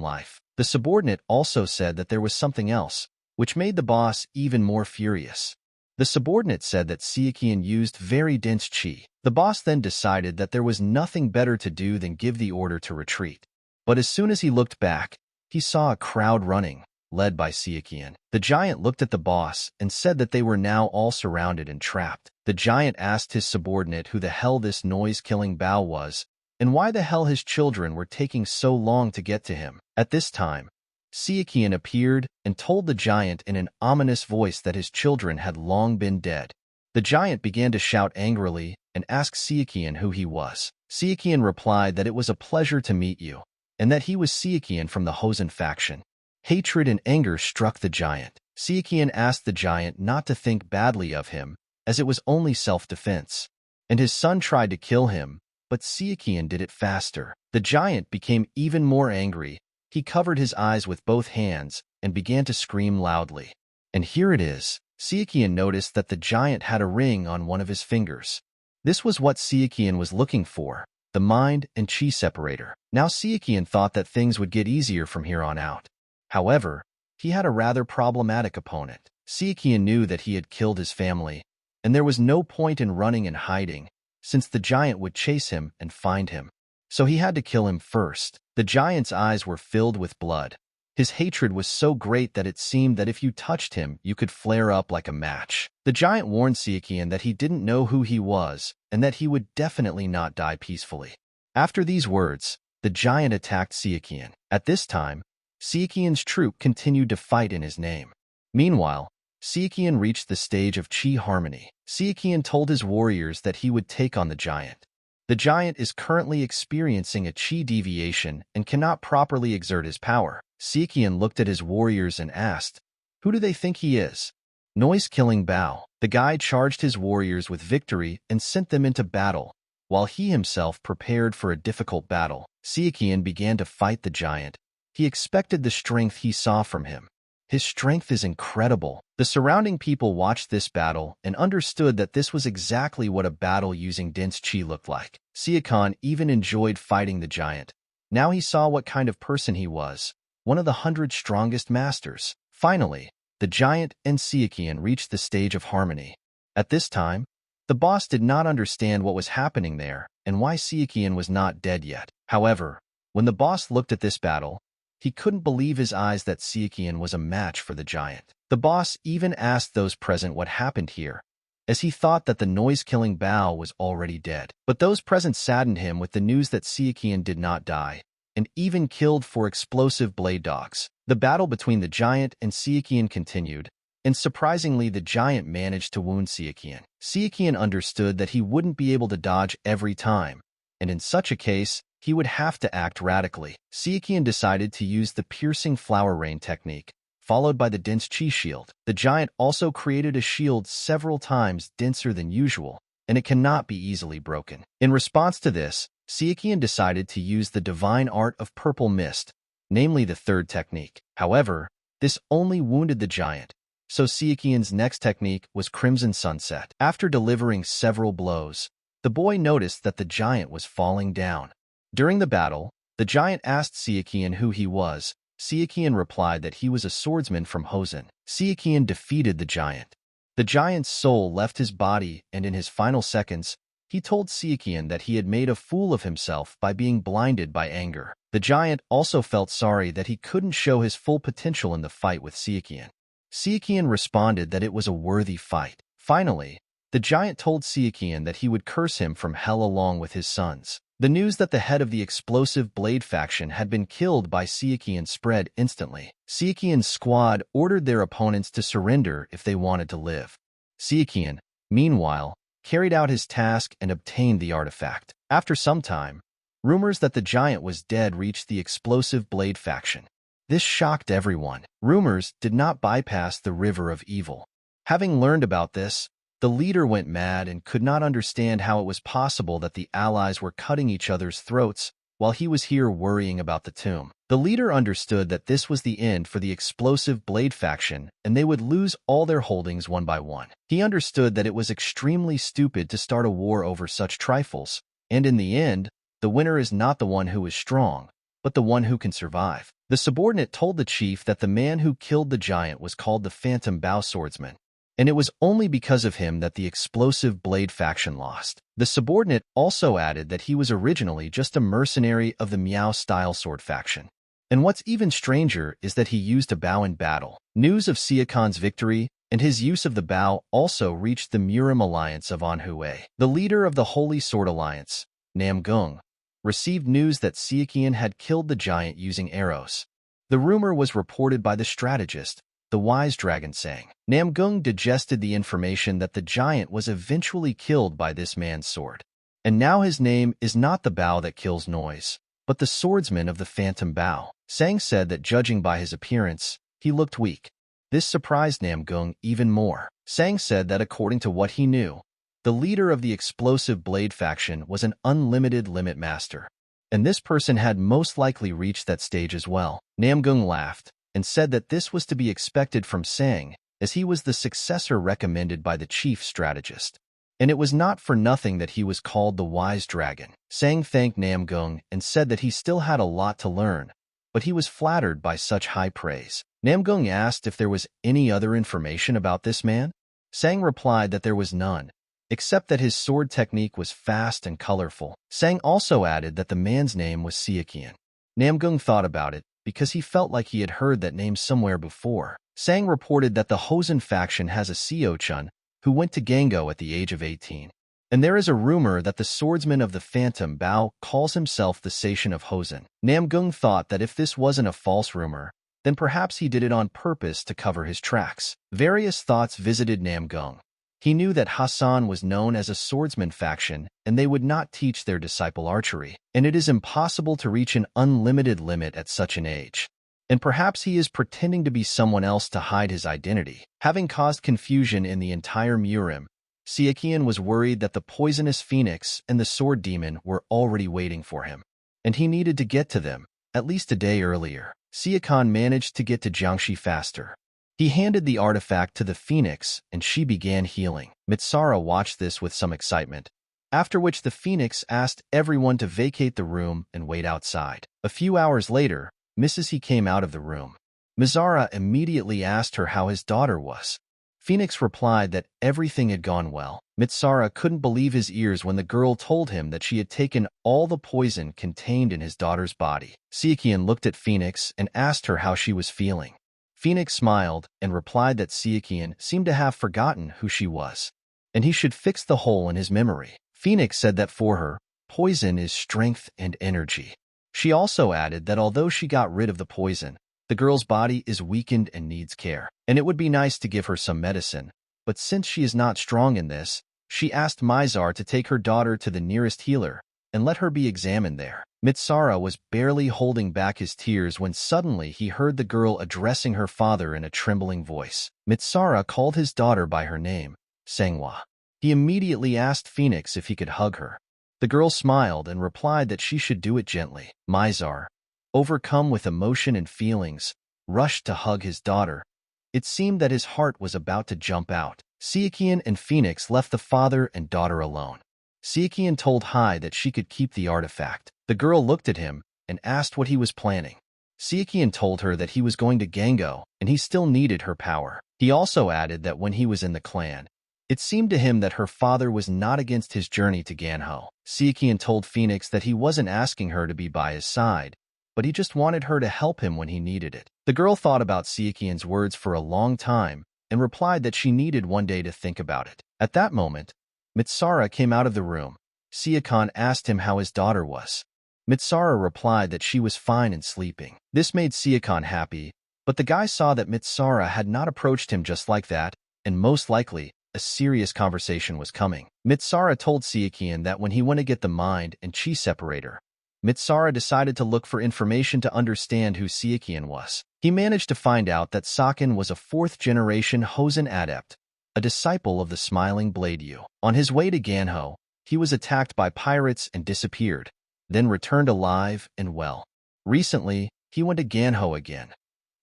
life. The subordinate also said that there was something else, which made the boss even more furious. The subordinate said that Sichuan used very dense chi. The boss then decided that there was nothing better to do than give the order to retreat. But as soon as he looked back, he saw a crowd running, led by Sichuan. The giant looked at the boss and said that they were now all surrounded and trapped. The giant asked his subordinate who the hell this noise-killing Bao was, and why the hell his children were taking so long to get to him. At this time, Sichuan appeared and told the giant in an ominous voice that his children had long been dead. The giant began to shout angrily and asked Sichuan who he was. Sichuan replied that it was a pleasure to meet you, and that he was Sichuan from the Hosen faction. Hatred and anger struck the giant. Sichuan asked the giant not to think badly of him, as it was only self-defense, and his son tried to kill him, but Sichuan did it faster. The giant became even more angry. He covered his eyes with both hands and began to scream loudly. And here it is. Sichuan noticed that the giant had a ring on one of his fingers. This was what Sichuan was looking for, the mind and chi separator. Now Sichuan thought that things would get easier from here on out. However, he had a rather problematic opponent. Sichuan knew that he had killed his family, and there was no point in running and hiding, since the giant would chase him and find him. So he had to kill him first. The giant's eyes were filled with blood. His hatred was so great that it seemed that if you touched him, you could flare up like a match. The giant warned Sichuan that he didn't know who he was, and that he would definitely not die peacefully. After these words, the giant attacked Sichuan. At this time, Sichuan's troop continued to fight in his name. Meanwhile, Sichuan reached the stage of chi harmony. Sichuan told his warriors that he would take on the giant. The giant is currently experiencing a chi deviation and cannot properly exert his power. Sichuan looked at his warriors and asked, "Who do they think he is?" Noise-killing Bao. The guy charged his warriors with victory and sent them into battle, while he himself prepared for a difficult battle. Sichuan began to fight the giant. He expected the strength he saw from him. His strength is incredible. The surrounding people watched this battle and understood that this was exactly what a battle using dense chi looked like. Sichuan even enjoyed fighting the giant. Now he saw what kind of person he was, one of the 100 strongest masters. Finally, the giant and Sichuan reached the stage of harmony. At this time, the boss did not understand what was happening there and why Sichuan was not dead yet. However, when the boss looked at this battle, he couldn't believe his eyes that Sichuan was a match for the giant. The boss even asked those present what happened here, as he thought that the noise-killing Bao was already dead. But those present saddened him with the news that Sichuan did not die, and even killed 4 explosive blade dogs. The battle between the giant and Sichuan continued, and surprisingly the giant managed to wound Sichuan. Sichuan understood that he wouldn't be able to dodge every time, and in such a case, he would have to act radically. Sichuan decided to use the piercing flower rain technique. followed by the dense chi shield. The giant also created a shield several times denser than usual, and it cannot be easily broken. In response to this, Sichuan decided to use the divine art of purple mist, namely the third technique. However, this only wounded the giant, so Sichuan's next technique was Crimson Sunset. After delivering several blows, the boy noticed that the giant was falling down. During the battle, the giant asked Sichuan who he was. Sichuan replied that he was a swordsman from Hosen. Sichuan defeated the giant. The giant's soul left his body, and in his final seconds, he told Sichuan that he had made a fool of himself by being blinded by anger. The giant also felt sorry that he couldn't show his full potential in the fight with Sichuan. Sichuan responded that it was a worthy fight. Finally, the giant told Sichuan that he would curse him from hell along with his sons. The news that the head of the explosive blade faction had been killed by Sichuan spread instantly. Sichuan's squad ordered their opponents to surrender if they wanted to live. Sichuan, meanwhile, carried out his task and obtained the artifact. After some time, rumors that the giant was dead reached the explosive blade faction. This shocked everyone. Rumors did not bypass the river of evil. Having learned about this, the leader went mad and could not understand how it was possible that the allies were cutting each other's throats while he was here worrying about the tomb. The leader understood that this was the end for the explosive blade faction and they would lose all their holdings one by one. He understood that it was extremely stupid to start a war over such trifles, and in the end, the winner is not the one who is strong, but the one who can survive. The subordinate told the chief that the man who killed the giant was called the Phantom Bow Swordsman, and it was only because of him that the explosive blade faction lost. The subordinate also added that he was originally just a mercenary of the Miao-style sword faction. And what's even stranger is that he used a bow in battle. News of Sichuan's victory and his use of the bow also reached the MURIM alliance of Anhui. The leader of the Holy Sword Alliance, Namgung, received news that Sichuan had killed the giant using arrows. The rumor was reported by the strategist, the wise dragon sang. Namgung digested the information that the giant was eventually killed by this man's sword. And now his name is not the bow that kills noise, but the swordsman of the phantom bow. Sang said that judging by his appearance, he looked weak. This surprised Namgung even more. Sang said that according to what he knew, the leader of the explosive blade faction was an unlimited limit master, and this person had most likely reached that stage as well. Namgung laughed and said that this was to be expected from Sang, as he was the successor recommended by the chief strategist. And it was not for nothing that he was called the Wise Dragon. Sang thanked Namgung and said that he still had a lot to learn, but he was flattered by such high praise. Namgung asked if there was any other information about this man. Sang replied that there was none, except that his sword technique was fast and colorful. Sang also added that the man's name was Sichuan. Namgung thought about it, because he felt like he had heard that name somewhere before. Sang reported that the Hosen faction has a Siochun who went to Gango at the age of 18. And there is a rumor that the swordsman of the Phantom Bow calls himself the Seishan of Hosen. Namgung thought that if this wasn't a false rumor, then perhaps he did it on purpose to cover his tracks. Various thoughts visited Namgung. He knew that Hassan was known as a swordsman faction, and they would not teach their disciple archery, and it is impossible to reach an unlimited limit at such an age. And perhaps he is pretending to be someone else to hide his identity. Having caused confusion in the entire MURIM, Sichuan was worried that the poisonous phoenix and the sword demon were already waiting for him, and he needed to get to them, at least a day earlier. Sichuan managed to get to Jiangxi faster. He handed the artifact to the phoenix, and she began healing. Mitsara watched this with some excitement, after which the phoenix asked everyone to vacate the room and wait outside. A few hours later, Mrs. He came out of the room. Mizara immediately asked her how his daughter was. Phoenix replied that everything had gone well. Mitsara couldn't believe his ears when the girl told him that she had taken all the poison contained in his daughter's body. Sichuan looked at Phoenix and asked her how she was feeling. Phoenix smiled and replied that Sichuan seemed to have forgotten who she was, and he should fix the hole in his memory. Phoenix said that for her, poison is strength and energy. She also added that although she got rid of the poison, the girl's body is weakened and needs care, and it would be nice to give her some medicine, but since she is not strong in this, she asked Mizar to take her daughter to the nearest healer and let her be examined there. Mitsara was barely holding back his tears when suddenly he heard the girl addressing her father in a trembling voice. Mitsara called his daughter by her name, Manhwa. He immediately asked Phoenix if he could hug her. The girl smiled and replied that she should do it gently. Mizar, overcome with emotion and feelings, rushed to hug his daughter. It seemed that his heart was about to jump out. Sichuan and Phoenix left the father and daughter alone. Sichuan told Hai that she could keep the artifact. The girl looked at him and asked what he was planning. Sichuan told her that he was going to Gango and he still needed her power. He also added that when he was in the clan, it seemed to him that her father was not against his journey to Ganho. Sichuan told Phoenix that he wasn't asking her to be by his side, but he just wanted her to help him when he needed it. The girl thought about Sichuan's words for a long time and replied that she needed one day to think about it. At that moment, Mitsara came out of the room. Sichuan asked him how his daughter was. Mitsara replied that she was fine and sleeping. This made Sichuan happy, but the guy saw that Mitsara had not approached him just like that, and most likely, a serious conversation was coming. Mitsara told Sichuan that when he went to get the mind and chi separator, Mitsara decided to look for information to understand who Sichuan was. He managed to find out that Saken was a 4th-generation Hosen adept, a disciple of the Smiling Blade Yu. On his way to Ganho, he was attacked by pirates and disappeared, then returned alive and well. Recently, he went to Ganho again,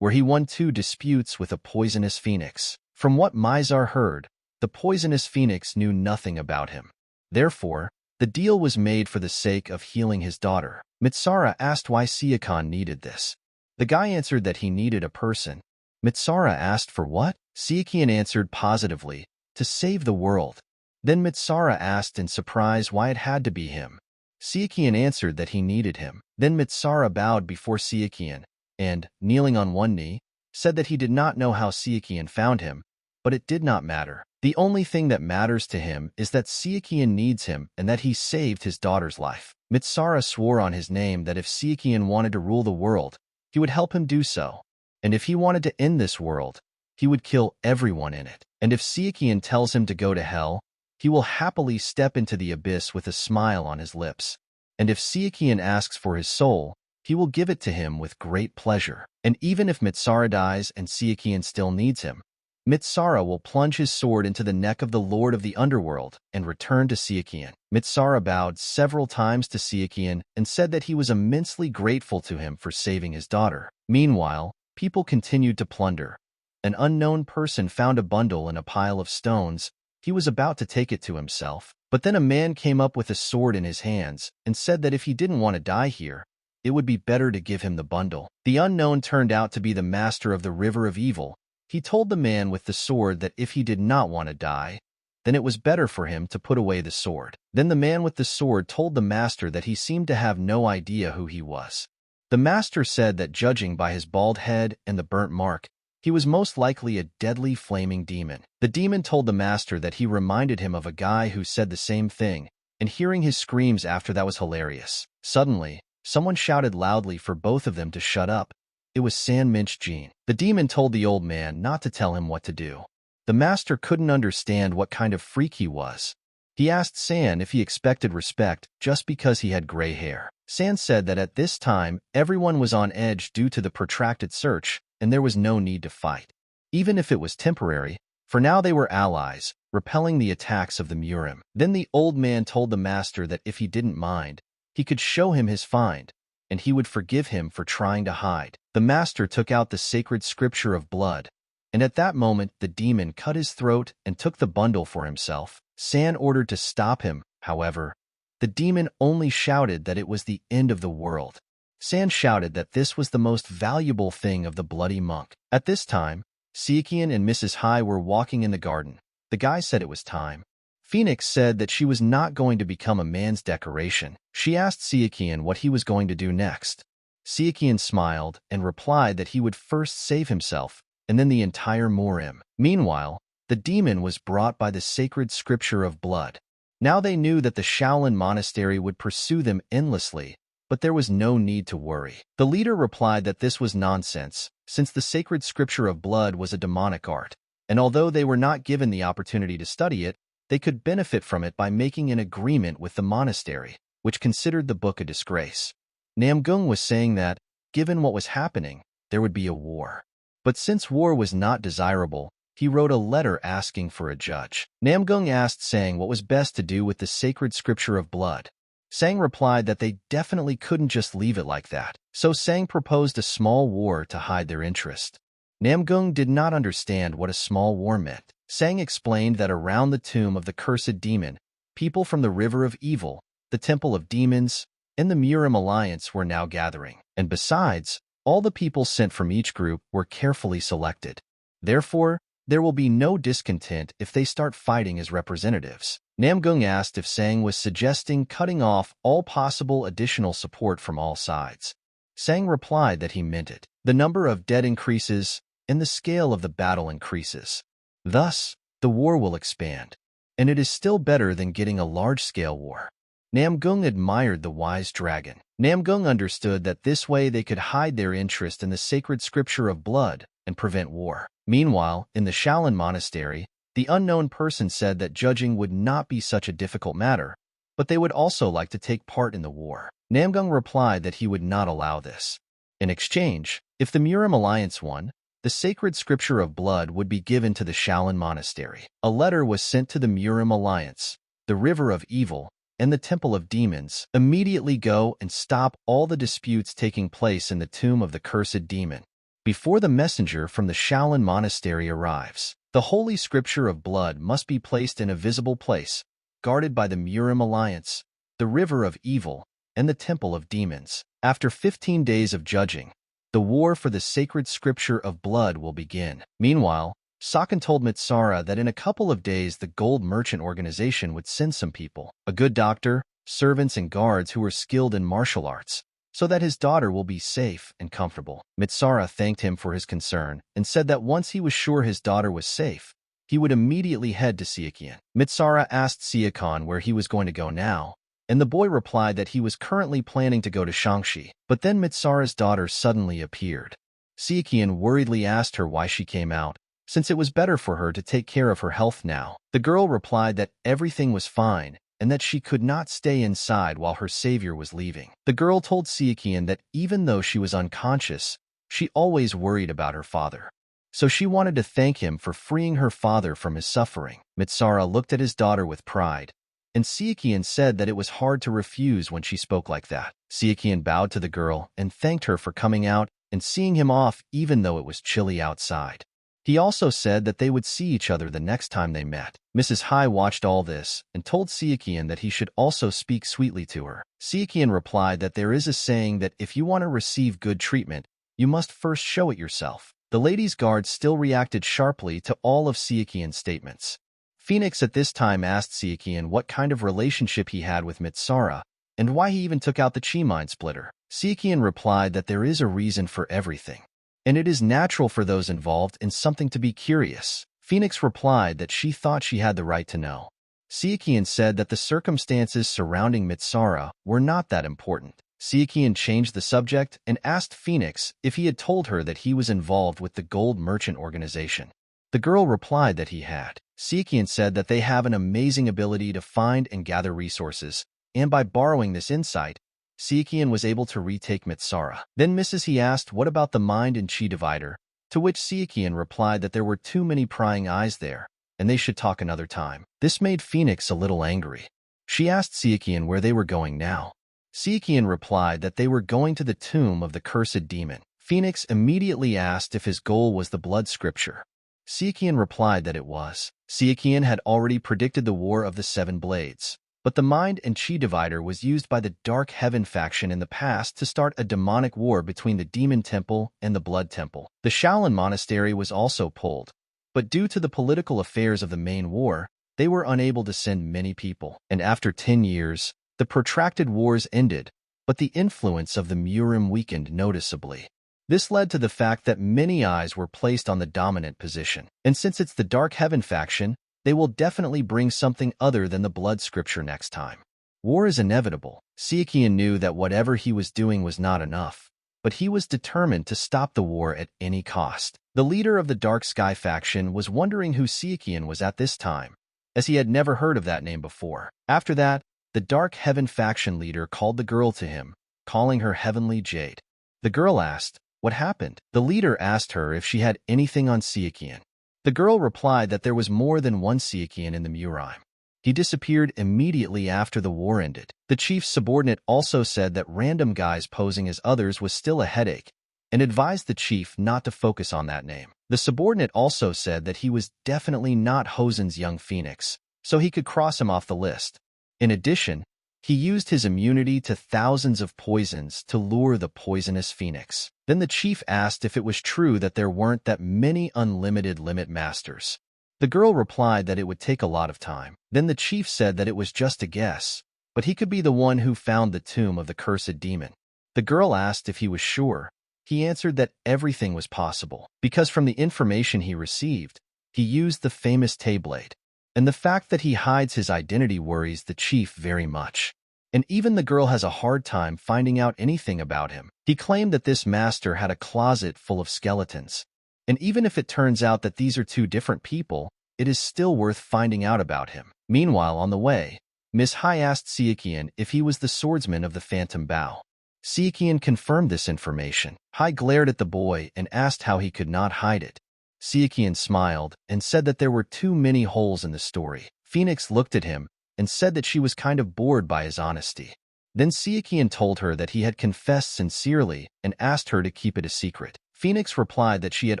where he won 2 disputes with a poisonous phoenix. From what Mizar heard, the poisonous phoenix knew nothing about him. Therefore, the deal was made for the sake of healing his daughter. Mitsara asked why Sichuan needed this. The guy answered that he needed a person. Mitsara asked for what? Sichuan answered positively, to save the world. Then Mitsara asked in surprise why it had to be him. Sichuan answered that he needed him. Then Mitsara bowed before Sichuan and, kneeling on one knee, said that he did not know how Sichuan found him, but it did not matter. The only thing that matters to him is that Sichuan needs him and that he saved his daughter's life. Mitsara swore on his name that if Sichuan wanted to rule the world, he would help him do so. And if he wanted to end this world, he would kill everyone in it. And if Sichuan tells him to go to hell, he will happily step into the abyss with a smile on his lips. And if Sichuan asks for his soul, he will give it to him with great pleasure. And even if Mitsara dies and Sichuan still needs him, Mitsara will plunge his sword into the neck of the Lord of the Underworld and return to Sichuan. Mitsara bowed several times to Sichuan and said that he was immensely grateful to him for saving his daughter. Meanwhile, people continued to plunder. An unknown person found a bundle in a pile of stones. He was about to take it to himself, but then a man came up with a sword in his hands and said that if he didn't want to die here, it would be better to give him the bundle. The unknown turned out to be the master of the River of Evil. He told the man with the sword that if he did not want to die, then it was better for him to put away the sword. Then the man with the sword told the master that he seemed to have no idea who he was. The master said that judging by his bald head and the burnt mark, he was most likely a deadly flaming demon. The demon told the master that he reminded him of a guy who said the same thing, and hearing his screams after that was hilarious. Suddenly, someone shouted loudly for both of them to shut up. It was San Minch Jean. The demon told the old man not to tell him what to do. The master couldn't understand what kind of freak he was. He asked San if he expected respect just because he had gray hair. San said that at this time, everyone was on edge due to the protracted search, and there was no need to fight. Even if it was temporary, for now they were allies, repelling the attacks of the MURIM. Then the old man told the master that if he didn't mind, he could show him his find, and he would forgive him for trying to hide. The master took out the sacred scripture of blood, and at that moment the demon cut his throat and took the bundle for himself. San ordered to stop him, however. The demon only shouted that it was the end of the world. San shouted that this was the most valuable thing of the bloody monk. At this time, Sichuan and Mrs. Hai were walking in the garden. The guy said it was time. Phoenix said that she was not going to become a man's decoration. She asked Sichuan what he was going to do next. Sichuan smiled and replied that he would first save himself, and then the entire MURIM. Meanwhile, the demon was brought by the sacred scripture of blood. Now they knew that the Shaolin monastery would pursue them endlessly, but there was no need to worry. The leader replied that this was nonsense, since the sacred scripture of blood was a demonic art, and although they were not given the opportunity to study it, they could benefit from it by making an agreement with the monastery, which considered the book a disgrace. Namgung was saying that, given what was happening, there would be a war. But since war was not desirable, he wrote a letter asking for a judge. Namgung asked Sang what was best to do with the sacred scripture of blood. Sang replied that they definitely couldn't just leave it like that. So Sang proposed a small war to hide their interest. Namgung did not understand what a small war meant. Sang explained that around the tomb of the cursed demon, people from the River of Evil, the Temple of Demons, and the MURIM alliance were now gathering. And besides, all the people sent from each group were carefully selected. Therefore, there will be no discontent if they start fighting as representatives. Namgung asked if Sang was suggesting cutting off all possible additional support from all sides. Sang replied that he meant it. The number of dead increases, and the scale of the battle increases. Thus, the war will expand. And it is still better than getting a large-scale war. Namgung admired the wise dragon. Namgung understood that this way they could hide their interest in the sacred scripture of blood and prevent war. Meanwhile, in the Shaolin Monastery, the unknown person said that judging would not be such a difficult matter, but they would also like to take part in the war. Namgung replied that he would not allow this. In exchange, if the MURIM alliance won, the sacred scripture of blood would be given to the Shaolin Monastery. A letter was sent to the MURIM alliance, the River of Evil, and the Temple of Demons. Immediately go and stop all the disputes taking place in the tomb of the cursed demon. Before the messenger from the Shaolin Monastery arrives, the holy scripture of blood must be placed in a visible place, guarded by the MURIM alliance, the River of Evil, and the Temple of Demons. After 15 days of judging, the war for the sacred scripture of blood will begin. Meanwhile, Sakan told Mitsara that in a couple of days the gold merchant organization would send some people, a good doctor, servants and guards who were skilled in martial arts, so that his daughter will be safe and comfortable. Mitsara thanked him for his concern and said that once he was sure his daughter was safe, he would immediately head to Sichuan. Mitsara asked Sichuan where he was going to go now, and the boy replied that he was currently planning to go to Shaanxi. But then Mitsara's daughter suddenly appeared. Sichuan worriedly asked her why she came out, since it was better for her to take care of her health now. The girl replied that everything was fine and that she could not stay inside while her savior was leaving. The girl told Sichuan that even though she was unconscious, she always worried about her father. So she wanted to thank him for freeing her father from his suffering. Mitsara looked at his daughter with pride, and Sichuan said that it was hard to refuse when she spoke like that. Sichuan bowed to the girl and thanked her for coming out and seeing him off even though it was chilly outside. He also said that they would see each other the next time they met. Mrs. Hai watched all this and told Sichuan that he should also speak sweetly to her. Sichuan replied that there is a saying that if you want to receive good treatment, you must first show it yourself. The ladies' guard still reacted sharply to all of Sichuan's statements. Phoenix at this time asked Sichuan what kind of relationship he had with Mitsara and why he even took out the chi mind splitter. Sichuan replied that there is a reason for everything, and it is natural for those involved in something to be curious. Phoenix replied that she thought she had the right to know. Sichuan said that the circumstances surrounding Mitsara were not that important. Sichuan changed the subject and asked Phoenix if he had told her that he was involved with the gold merchant organization. The girl replied that he had. Sichuan said that they have an amazing ability to find and gather resources, and by borrowing this insight, Sichuan was able to retake Mitsara. Then Mrs. He asked what about the mind and chi divider, to which Sichuan replied that there were too many prying eyes there, and they should talk another time. This made Phoenix a little angry. She asked Sichuan where they were going now. Sichuan replied that they were going to the tomb of the cursed demon. Phoenix immediately asked if his goal was the blood scripture. Sichuan replied that it was. Sichuan had already predicted the War of the Seven Blades, but the mind and chi divider was used by the Dark Heaven faction in the past to start a demonic war between the Demon Temple and the Blood Temple. The Shaolin Monastery was also pulled, but due to the political affairs of the main war, they were unable to send many people. And after 10 years, the protracted wars ended, but the influence of the MURIM weakened noticeably. This led to the fact that many eyes were placed on the dominant position. And since it's the Dark Heaven faction, they will definitely bring something other than the blood scripture next time. War is inevitable. Sichuan knew that whatever he was doing was not enough, but he was determined to stop the war at any cost. The leader of the Dark Sky faction was wondering who Sichuan was at this time, as he had never heard of that name before. After that, the Dark Heaven faction leader called the girl to him calling her heavenly jade. The girl asked, "What happened?" The leader asked her if she had anything on Sichuan. The girl replied that there was more than one Sichuan in the MURIM. He disappeared immediately after the war ended. The chief's subordinate also said that random guys posing as others was still a headache, and advised the chief not to focus on that name. The subordinate also said that he was definitely not Hosen's young phoenix, so he could cross him off the list. In addition, he used his immunity to thousands of poisons to lure the poisonous phoenix. Then the chief asked if it was true that there weren't that many unlimited limit masters. The girl replied that it would take a lot of time. Then the chief said that it was just a guess, but he could be the one who found the tomb of the cursed demon. The girl asked if he was sure. He answered that everything was possible, because from the information he received, he used the famous Blade. And the fact that he hides his identity worries the chief very much. And even the girl has a hard time finding out anything about him. He claimed that this master had a closet full of skeletons. And even if it turns out that these are two different people, it is still worth finding out about him. Meanwhile, on the way, Miss Hai asked Sichuan if he was the swordsman of the Phantom Bow. Sichuan confirmed this information. Hai glared at the boy and asked how he could not hide it. Sichuan smiled and said that there were too many holes in the story. Phoenix looked at him and said that she was kind of bored by his honesty. Then Sichuan told her that he had confessed sincerely and asked her to keep it a secret. Phoenix replied that she had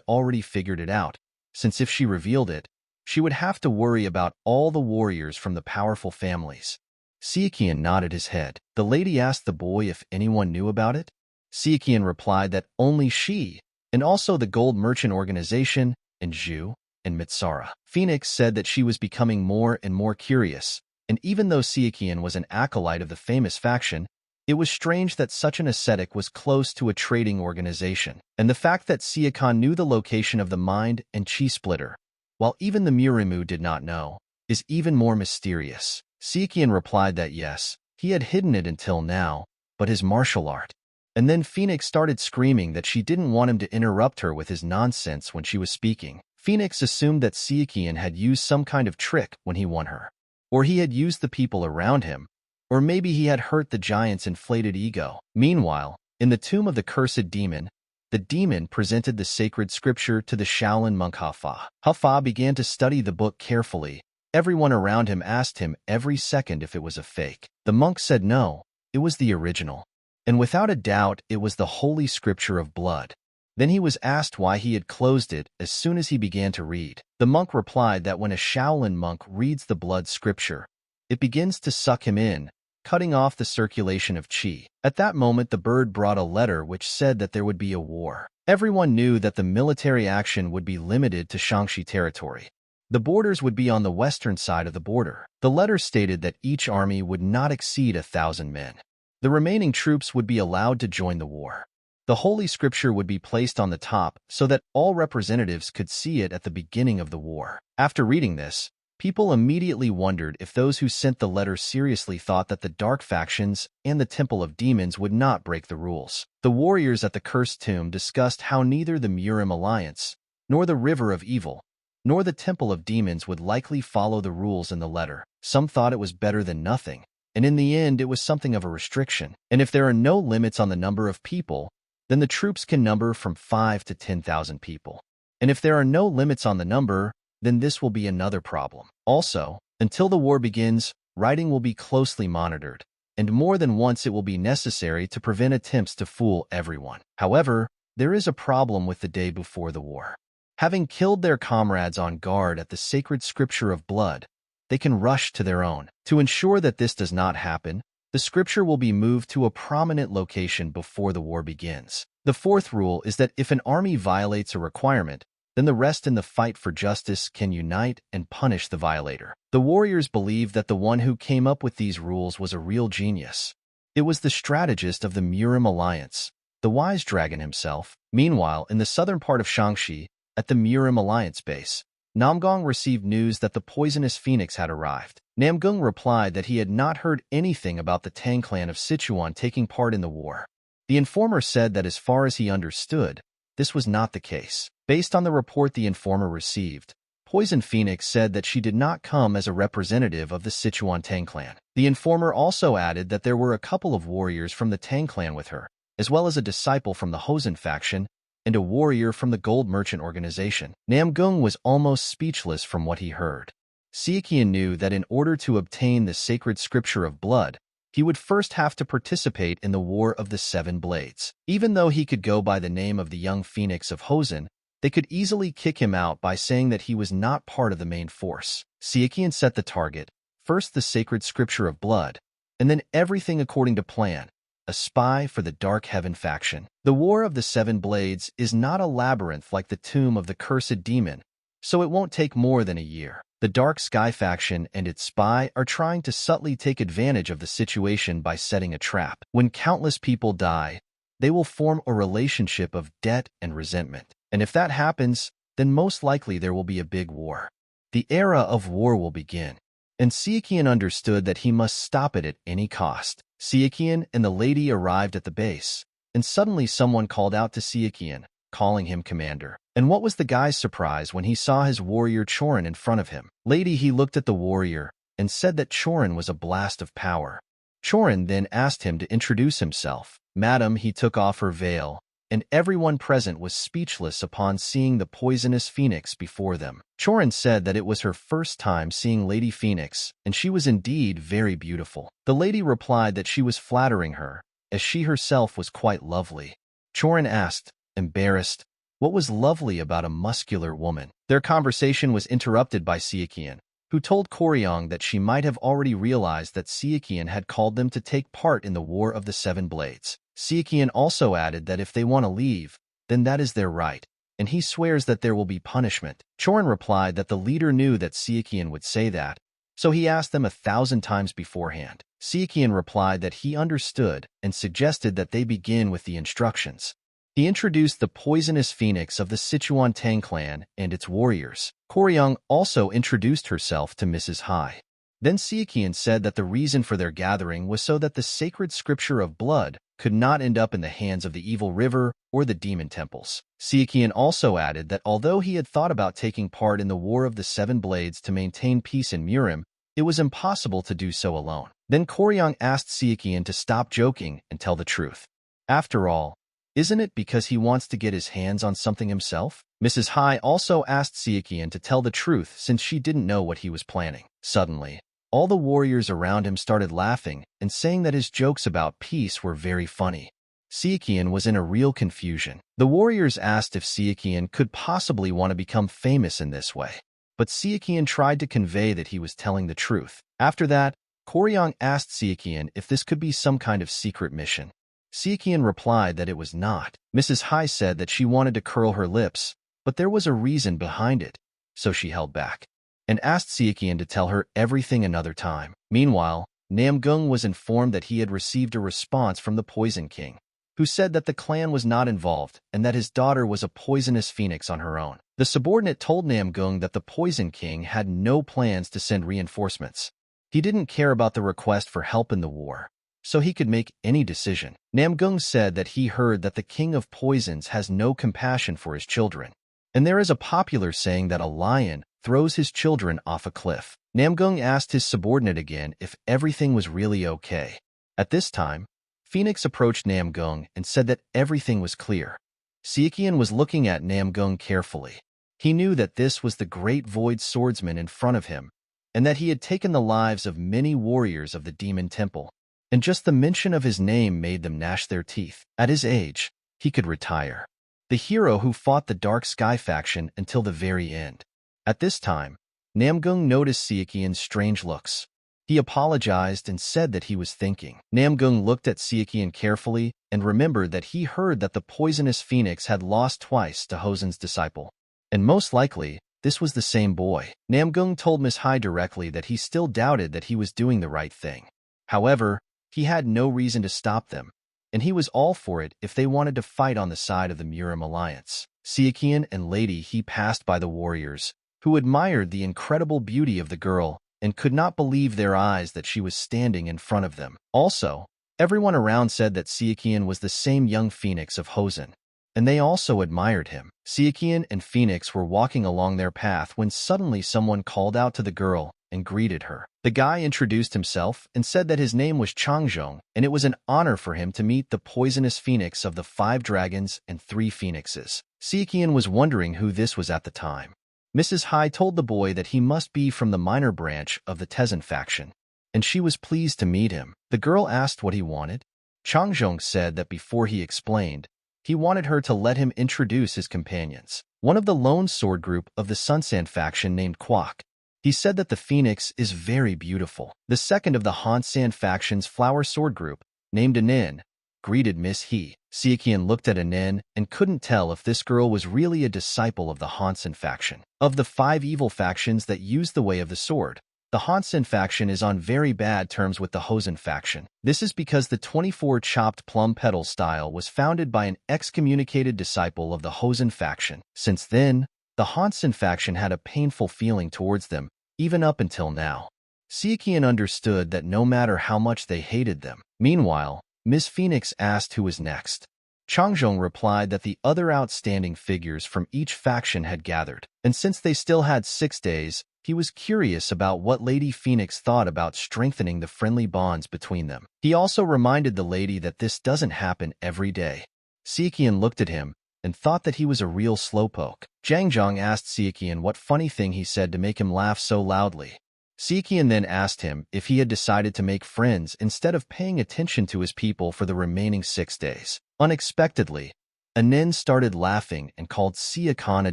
already figured it out, since if she revealed it, she would have to worry about all the warriors from the powerful families. Sichuan nodded his head. The lady asked the boy if anyone knew about it. Sichuan replied that only she, and also the Gold Merchant Organization, and Zhu, and Mitsara. Phoenix said that she was becoming more and more curious, and even though Sichuan was an acolyte of the famous faction, it was strange that such an ascetic was close to a trading organization, and the fact that Sichuan knew the location of the mind and chi splitter, while even the MURIM did not know, is even more mysterious. Sichuan replied that yes, he had hidden it until now, but his martial art. And then Phoenix started screaming that she didn't want him to interrupt her with his nonsense when she was speaking. Phoenix assumed that Sichuan had used some kind of trick when he won her, or he had used the people around him, or maybe he had hurt the giant's inflated ego. Meanwhile, in the tomb of the cursed demon, the demon presented the sacred scripture to the Shaolin monk Hafa. Hafa began to study the book carefully. Everyone around him asked him every second if it was a fake. The monk said no, it was the original. And without a doubt, it was the holy scripture of blood. Then he was asked why he had closed it as soon as he began to read. The monk replied that when a Shaolin monk reads the blood scripture, it begins to suck him in, cutting off the circulation of qi. At that moment, the bird brought a letter which said that there would be a war. Everyone knew that the military action would be limited to Shaanxi territory. The borders would be on the western side of the border. The letter stated that each army would not exceed 1,000 men. The remaining troops would be allowed to join the war. The Holy Scripture would be placed on the top so that all representatives could see it at the beginning of the war. After reading this, people immediately wondered if those who sent the letter seriously thought that the dark factions and the Temple of Demons would not break the rules. The warriors at the Cursed Tomb discussed how neither the MURIM Alliance, nor the River of Evil, nor the Temple of Demons would likely follow the rules in the letter. Some thought it was better than nothing, and in the end it was something of a restriction. And if there are no limits on the number of people, then the troops can number from 5 to 10,000 people. And if there are no limits on the number, then this will be another problem. Also, until the war begins, writing will be closely monitored, and more than once it will be necessary to prevent attempts to fool everyone. However, there is a problem with the day before the war. Having killed their comrades on guard at the sacred scripture of blood, they can rush to their own. To ensure that this does not happen, the scripture will be moved to a prominent location before the war begins. The fourth rule is that if an army violates a requirement, then the rest in the fight for justice can unite and punish the violator. The warriors believe that the one who came up with these rules was a real genius. It was the strategist of the MURIM Alliance, the wise dragon himself. Meanwhile, in the southern part of Shaanxi, at the MURIM Alliance base, Namgong received news that the poisonous phoenix had arrived. Namgung replied that he had not heard anything about the Tang Clan of Sichuan taking part in the war. The informer said that as far as he understood, this was not the case. Based on the report the informer received, Poison Phoenix said that she did not come as a representative of the Sichuan Tang Clan. The informer also added that there were a couple of warriors from the Tang Clan with her, as well as a disciple from the Hosen faction and a warrior from the Gold Merchant organization. Namgung was almost speechless from what he heard. Sichuan knew that in order to obtain the sacred scripture of blood, he would first have to participate in the War of the Seven Blades. Even though he could go by the name of the young phoenix of Hosen, they could easily kick him out by saying that he was not part of the main force. Sichuan set the target, first the sacred scripture of blood, and then everything according to plan, a spy for the Dark Heaven faction. The War of the Seven Blades is not a labyrinth like the tomb of the cursed demon, so it won't take more than a year. The Dark Sky faction and its spy are trying to subtly take advantage of the situation by setting a trap. When countless people die, they will form a relationship of debt and resentment. And if that happens, then most likely there will be a big war. The era of war will begin. And Sichuan understood that he must stop it at any cost. Sichuan and the lady arrived at the base, and suddenly someone called out to Sichuan, calling him commander. And what was the guy's surprise when he saw his warrior Chorin in front of him? Lady, he looked at the warrior and said that Chorin was a blast of power. Chorin then asked him to introduce himself. Madam, he took off her veil, and everyone present was speechless upon seeing the poisonous phoenix before them. Chorin said that it was her first time seeing Lady Phoenix, and she was indeed very beautiful. The lady replied that she was flattering her, as she herself was quite lovely. Chorin asked, embarrassed, what was lovely about a muscular woman? Their conversation was interrupted by Sichuan, who told Koryong that she might have already realized that Sichuan had called them to take part in the War of the Seven Blades. Sichuan also added that if they want to leave, then that is their right, and he swears that there will be punishment. Chorin replied that the leader knew that Sichuan would say that, so he asked them 1,000 times beforehand. Sichuan replied that he understood and suggested that they begin with the instructions. He introduced the poisonous phoenix of the Sichuan Tang Clan and its warriors. Koryong also introduced herself to Mrs. Hai. Then Sichuan said that the reason for their gathering was so that the sacred scripture of blood could not end up in the hands of the evil river or the demon temples. Sichuan also added that although he had thought about taking part in the War of the Seven Blades to maintain peace in MURIM, it was impossible to do so alone. Then Koryong asked Sichuan to stop joking and tell the truth. After all, isn't it because he wants to get his hands on something himself? Mrs. Hai also asked Sichuan to tell the truth since she didn't know what he was planning. Suddenly, all the warriors around him started laughing and saying that his jokes about peace were very funny. Sichuan was in a real confusion. The warriors asked if Sichuan could possibly want to become famous in this way, but Sichuan tried to convey that he was telling the truth. After that, Koryong asked Sichuan if this could be some kind of secret mission. Sichuan replied that it was not. Mrs. Hai said that she wanted to curl her lips, but there was a reason behind it, so she held back, and asked Sichuan to tell her everything another time. Meanwhile, Namgung was informed that he had received a response from the Poison King, who said that the clan was not involved and that his daughter was a poisonous phoenix on her own. The subordinate told Namgung that the Poison King had no plans to send reinforcements. He didn't care about the request for help in the war, so he could make any decision. Namgung said that he heard that the King of Poisons has no compassion for his children, and there is a popular saying that a lion throws his children off a cliff. Namgung asked his subordinate again if everything was really okay. At this time, Phoenix approached Namgung and said that everything was clear. Sichuan was looking at Namgung carefully. He knew that this was the great void swordsman in front of him, and that he had taken the lives of many warriors of the Demon Temple, and just the mention of his name made them gnash their teeth. At his age, he could retire. The hero who fought the Dark Sky faction until the very end. At this time, Namgung noticed Sichuan's strange looks. He apologized and said that he was thinking. Namgung looked at Sichuan carefully and remembered that he heard that the poisonous phoenix had lost twice to Hosen's disciple, and most likely, this was the same boy. Namgung told Miss Hai directly that he still doubted that he was doing the right thing. However, he had no reason to stop them, and he was all for it if they wanted to fight on the side of the MURIM alliance. Sichuan and Lady He passed by the warriors, who admired the incredible beauty of the girl and could not believe their eyes that she was standing in front of them. Also, everyone around said that Sichuan was the same young phoenix of Hosen, and they also admired him. Sichuan and Phoenix were walking along their path when suddenly someone called out to the girl, and greeted her. The guy introduced himself and said that his name was Changzhong, and it was an honor for him to meet the poisonous phoenix of the 5 dragons and 3 phoenixes. Sichuan was wondering who this was at the time. Mrs. Hai told the boy that he must be from the minor branch of the Tezan faction, and she was pleased to meet him. The girl asked what he wanted. Changzhong said that before he explained, he wanted her to let him introduce his companions. One of the lone sword group of the Sunsan faction named Kwok. He said that the phoenix is very beautiful. The second of the Hansan faction's flower sword group, named Anin, greeted Miss He. Sichuan looked at Anin and couldn't tell if this girl was really a disciple of the Hansan faction. Of the 5 evil factions that use the way of the sword, the Hansan faction is on very bad terms with the Hosen faction. This is because the 24 chopped plum petal style was founded by an excommunicated disciple of the Hosen faction. Since then, the Hansan faction had a painful feeling towards them, even up until now. Sichuan understood that no matter how much they hated them. Meanwhile, Miss Phoenix asked who was next. Changzhong replied that the other outstanding figures from each faction had gathered, and since they still had 6 days, he was curious about what Lady Phoenix thought about strengthening the friendly bonds between them. He also reminded the lady that this doesn't happen every day. Sichuan looked at him and thought that he was a real slowpoke. Zhang asked Sichuan what funny thing he said to make him laugh so loudly. Sichuan then asked him if he had decided to make friends instead of paying attention to his people for the remaining 6 days. Unexpectedly, Anin started laughing and called Sichuan a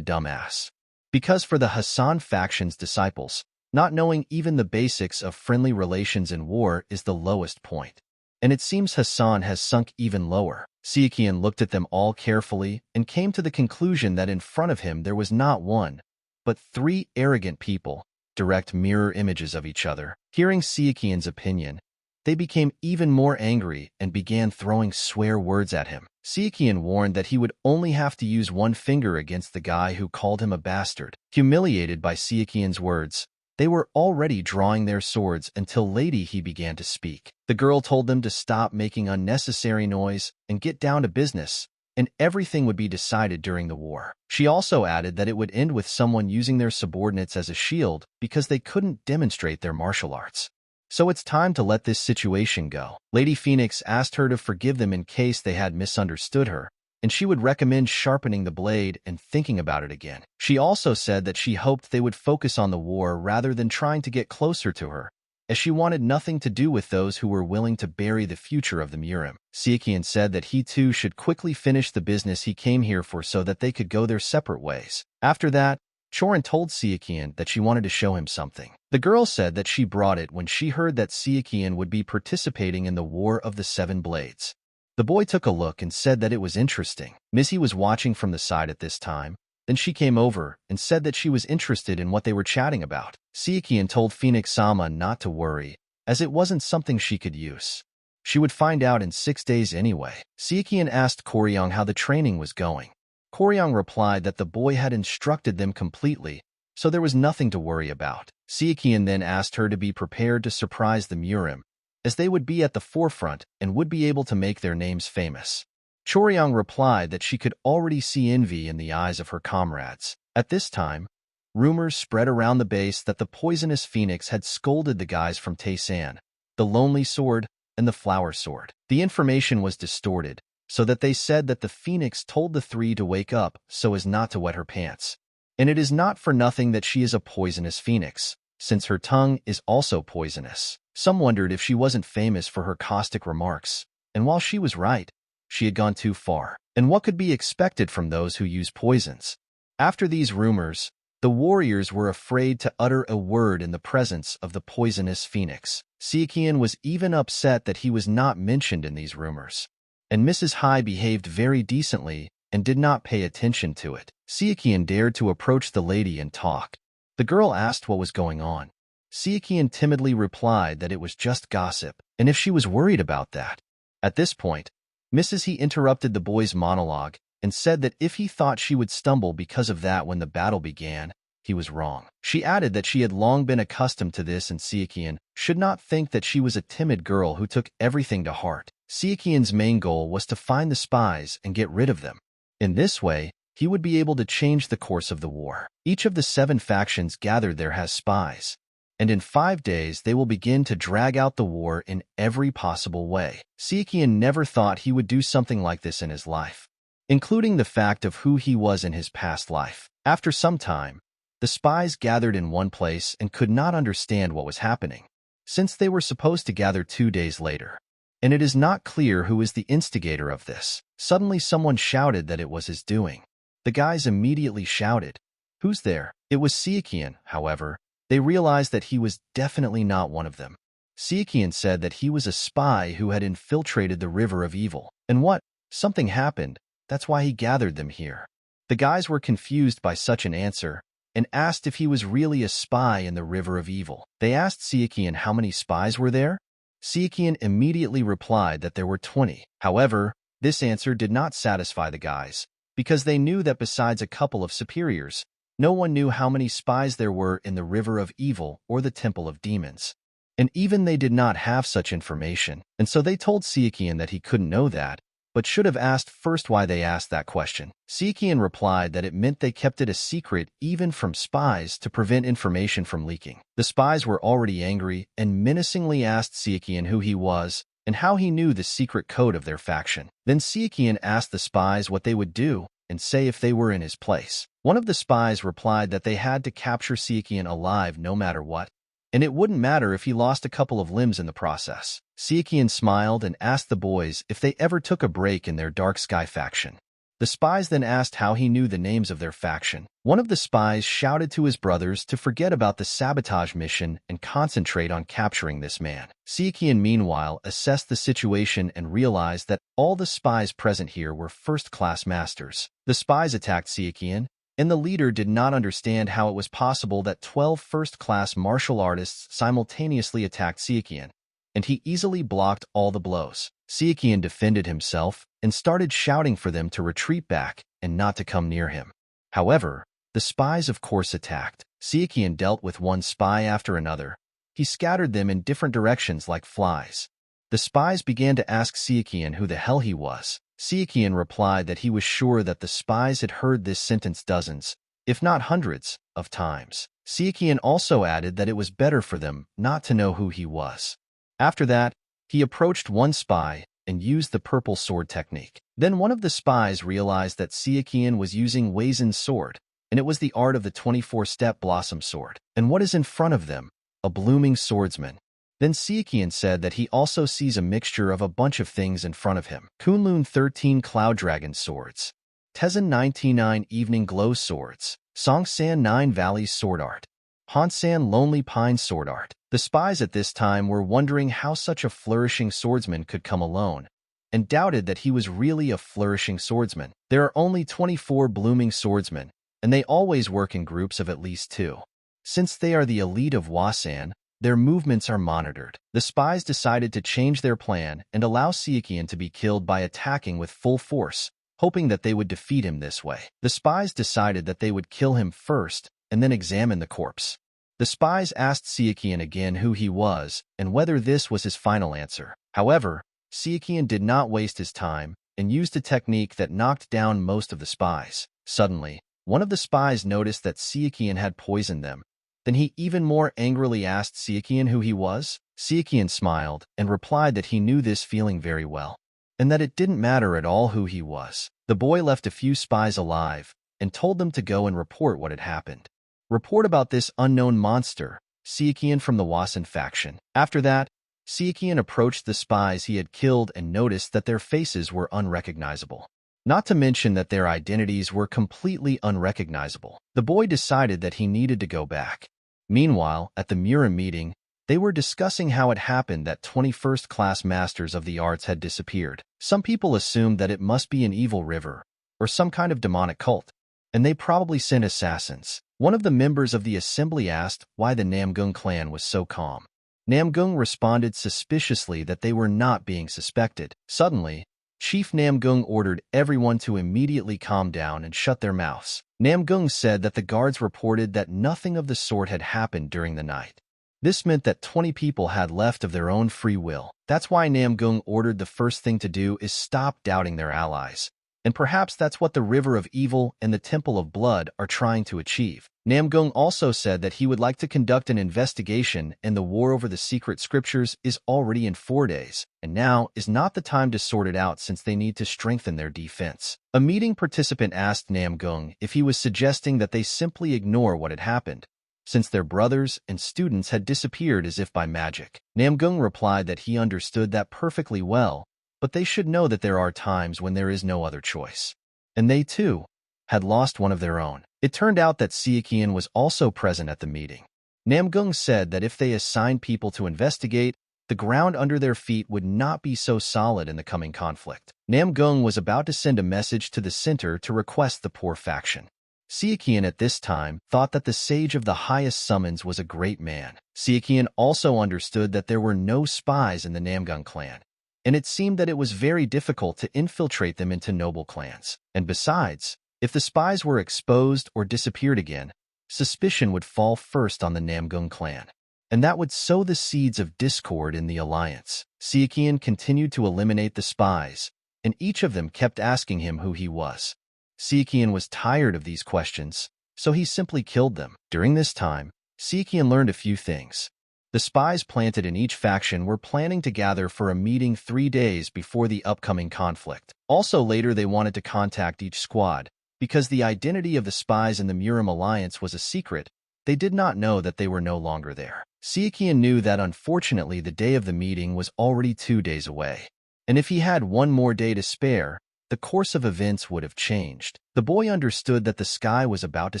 dumbass. Because for the Hassan faction's disciples, not knowing even the basics of friendly relations in war is the lowest point. And it seems Hassan has sunk even lower. Sichuan looked at them all carefully and came to the conclusion that in front of him there was not 1, but 3 arrogant people, direct mirror images of each other. Hearing Sichuan's opinion, they became even more angry and began throwing swear words at him. Sichuan warned that he would only have to use 1 finger against the guy who called him a bastard. Humiliated by Sichuan's words, they were already drawing their swords until Lady He began to speak. The girl told them to stop making unnecessary noise and get down to business, and everything would be decided during the war. She also added that it would end with someone using their subordinates as a shield because they couldn't demonstrate their martial arts. So it's time to let this situation go. Lady Phoenix asked her to forgive them in case they had misunderstood her, and she would recommend sharpening the blade and thinking about it again. She also said that she hoped they would focus on the war rather than trying to get closer to her, as she wanted nothing to do with those who were willing to bury the future of the MURIM. Sichuan said that he too should quickly finish the business he came here for so that they could go their separate ways. After that, Chorin told Sichuan that she wanted to show him something. The girl said that she brought it when she heard that Sichuan would be participating in the War of the 7 Blades. The boy took a look and said that it was interesting. Missy was watching from the side at this time. Then she came over and said that she was interested in what they were chatting about. Sichuan told Phoenix-sama not to worry, as it wasn't something she could use. She would find out in 6 days anyway. Sichuan asked Koryong how the training was going. Koryong replied that the boy had instructed them completely, so there was nothing to worry about. Sichuan then asked her to be prepared to surprise the MURIM, as they would be at the forefront and would be able to make their names famous. Koryong replied that she could already see envy in the eyes of her comrades. At this time, rumors spread around the base that the poisonous phoenix had scolded the guys from Taisan, the lonely sword, and the flower sword. The information was distorted, so that they said that the phoenix told the 3 to wake up so as not to wet her pants. And it is not for nothing that she is a poisonous phoenix, since her tongue is also poisonous. Some wondered if she wasn't famous for her caustic remarks, and while she was right, she had gone too far. And what could be expected from those who use poisons? After these rumors, the warriors were afraid to utter a word in the presence of the poisonous phoenix. Sichuan was even upset that he was not mentioned in these rumors. And Mrs. Hai behaved very decently and did not pay attention to it. Sichuan dared to approach the lady and talk. The girl asked what was going on. Sichuan timidly replied that it was just gossip, and if she was worried about that. At this point, Mrs. He interrupted the boy's monologue and said that if he thought she would stumble because of that when the battle began, he was wrong. She added that she had long been accustomed to this and Sichuan should not think that she was a timid girl who took everything to heart. Sichuan's main goal was to find the spies and get rid of them. In this way, he would be able to change the course of the war. Each of the 7 factions gathered there has spies, and in 5 days they will begin to drag out the war in every possible way. Sichuan never thought he would do something like this in his life, including the fact of who he was in his past life. After some time, the spies gathered in one place and could not understand what was happening, since they were supposed to gather 2 days later. And it is not clear who is the instigator of this. Suddenly someone shouted that it was his doing. The guys immediately shouted, "Who's there?" It was Sichuan, however. They realized that he was definitely not one of them. Sichuan said that he was a spy who had infiltrated the River of Evil. And what? Something happened. That's why he gathered them here. The guys were confused by such an answer and asked if he was really a spy in the River of Evil. They asked Sichuan how many spies were there. Sichuan immediately replied that there were 20. However, this answer did not satisfy the guys, because they knew that besides a couple of superiors, no one knew how many spies there were in the River of Evil or the Temple of Demons. And even they did not have such information, and so they told Sichuan that he couldn't know that, but should have asked first why they asked that question. Sichuan replied that it meant they kept it a secret even from spies to prevent information from leaking. The spies were already angry and menacingly asked Sichuan who he was and how he knew the secret code of their faction. Then Sichuan asked the spies what they would do and say if they were in his place. One of the spies replied that they had to capture Sichuan alive no matter what, and it wouldn't matter if he lost a couple of limbs in the process. Sichuan smiled and asked the boys if they ever took a break in their Dark Sky faction. The spies then asked how he knew the names of their faction. One of the spies shouted to his brothers to forget about the sabotage mission and concentrate on capturing this man. Sichuan meanwhile assessed the situation and realized that all the spies present here were first-class masters. The spies attacked Sichuan, and the leader did not understand how it was possible that 12 first-class martial artists simultaneously attacked Sichuan, and he easily blocked all the blows. Sichuan defended himself and started shouting for them to retreat back and not to come near him. However, the spies of course attacked. Sichuan dealt with one spy after another. He scattered them in different directions like flies. The spies began to ask Sichuan who the hell he was. Sichuan replied that he was sure that the spies had heard this sentence dozens, if not hundreds, of times. Sichuan also added that it was better for them not to know who he was. After that, he approached one spy and used the purple sword technique. Then one of the spies realized that Sichuan was using Weizen's sword, and it was the art of the 24-step blossom sword. And what is in front of them? A blooming swordsman. Then Sichuan said that he also sees a mixture of a bunch of things in front of him. Kunlun 13 Cloud Dragon swords, Tezen 99 Evening Glow swords, Songsan 9 Valleys sword art, Hansan Lonely Pine sword art. The spies at this time were wondering how such a flourishing swordsman could come alone, and doubted that he was really a flourishing swordsman. There are only 24 blooming swordsmen, and they always work in groups of at least 2. Since they are the elite of Wasan, their movements are monitored. The spies decided to change their plan and allow Sichuan to be killed by attacking with full force, hoping that they would defeat him this way. The spies decided that they would kill him first and then examine the corpse. The spies asked Sichuan again who he was and whether this was his final answer. However, Sichuan did not waste his time and used a technique that knocked down most of the spies. Suddenly, one of the spies noticed that Sichuan had poisoned them. Then he even more angrily asked Sichuan who he was. Sichuan smiled and replied that he knew this feeling very well, and that it didn't matter at all who he was. The boy left a few spies alive and told them to go and report what had happened. Report about this unknown monster, Sichuan from the Wasan faction. After that, Sichuan approached the spies he had killed and noticed that their faces were unrecognizable. Not to mention that their identities were completely unrecognizable. The boy decided that he needed to go back. Meanwhile, at the MURIM meeting, they were discussing how it happened that 21st class masters of the arts had disappeared. Some people assumed that it must be an evil river, or some kind of demonic cult, and they probably sent assassins. One of the members of the assembly asked why the Namgung clan was so calm. Namgung responded suspiciously that they were not being suspected. Suddenly, Chief Namgung ordered everyone to immediately calm down and shut their mouths. Namgung said that the guards reported that nothing of the sort had happened during the night. This meant that 20 people had left of their own free will. That's why Namgung ordered the first thing to do is stop doubting their allies, And perhaps that's what the River of Evil and the Temple of Blood are trying to achieve. Namgung also said that he would like to conduct an investigation, and the war over the secret scriptures is already in 4 days, and now is not the time to sort it out since they need to strengthen their defense. A meeting participant asked Namgung if he was suggesting that they simply ignore what had happened, since their brothers and students had disappeared as if by magic. Namgung replied that he understood that perfectly well, but they should know that there are times when there is no other choice. And they, too, had lost one of their own. It turned out that Sichuan was also present at the meeting. Namgung said that if they assigned people to investigate, the ground under their feet would not be so solid in the coming conflict. Namgung was about to send a message to the center to request the poor faction. Sichuan at this time thought that the Sage of the Highest Summons was a great man. Sichuan also understood that there were no spies in the Namgung clan, and it seemed that it was very difficult to infiltrate them into noble clans. And besides, if the spies were exposed or disappeared again, suspicion would fall first on the Namgung clan, and that would sow the seeds of discord in the alliance. Sichuan continued to eliminate the spies, and each of them kept asking him who he was. Sichuan was tired of these questions, so he simply killed them. During this time, Sichuan learned a few things. The spies planted in each faction were planning to gather for a meeting 3 days before the upcoming conflict. Also later they wanted to contact each squad. Because the identity of the spies in the MURIM alliance was a secret, they did not know that they were no longer there. Sichuan knew that unfortunately the day of the meeting was already 2 days away, and if he had 1 more day to spare, the course of events would have changed. The boy understood that the sky was about to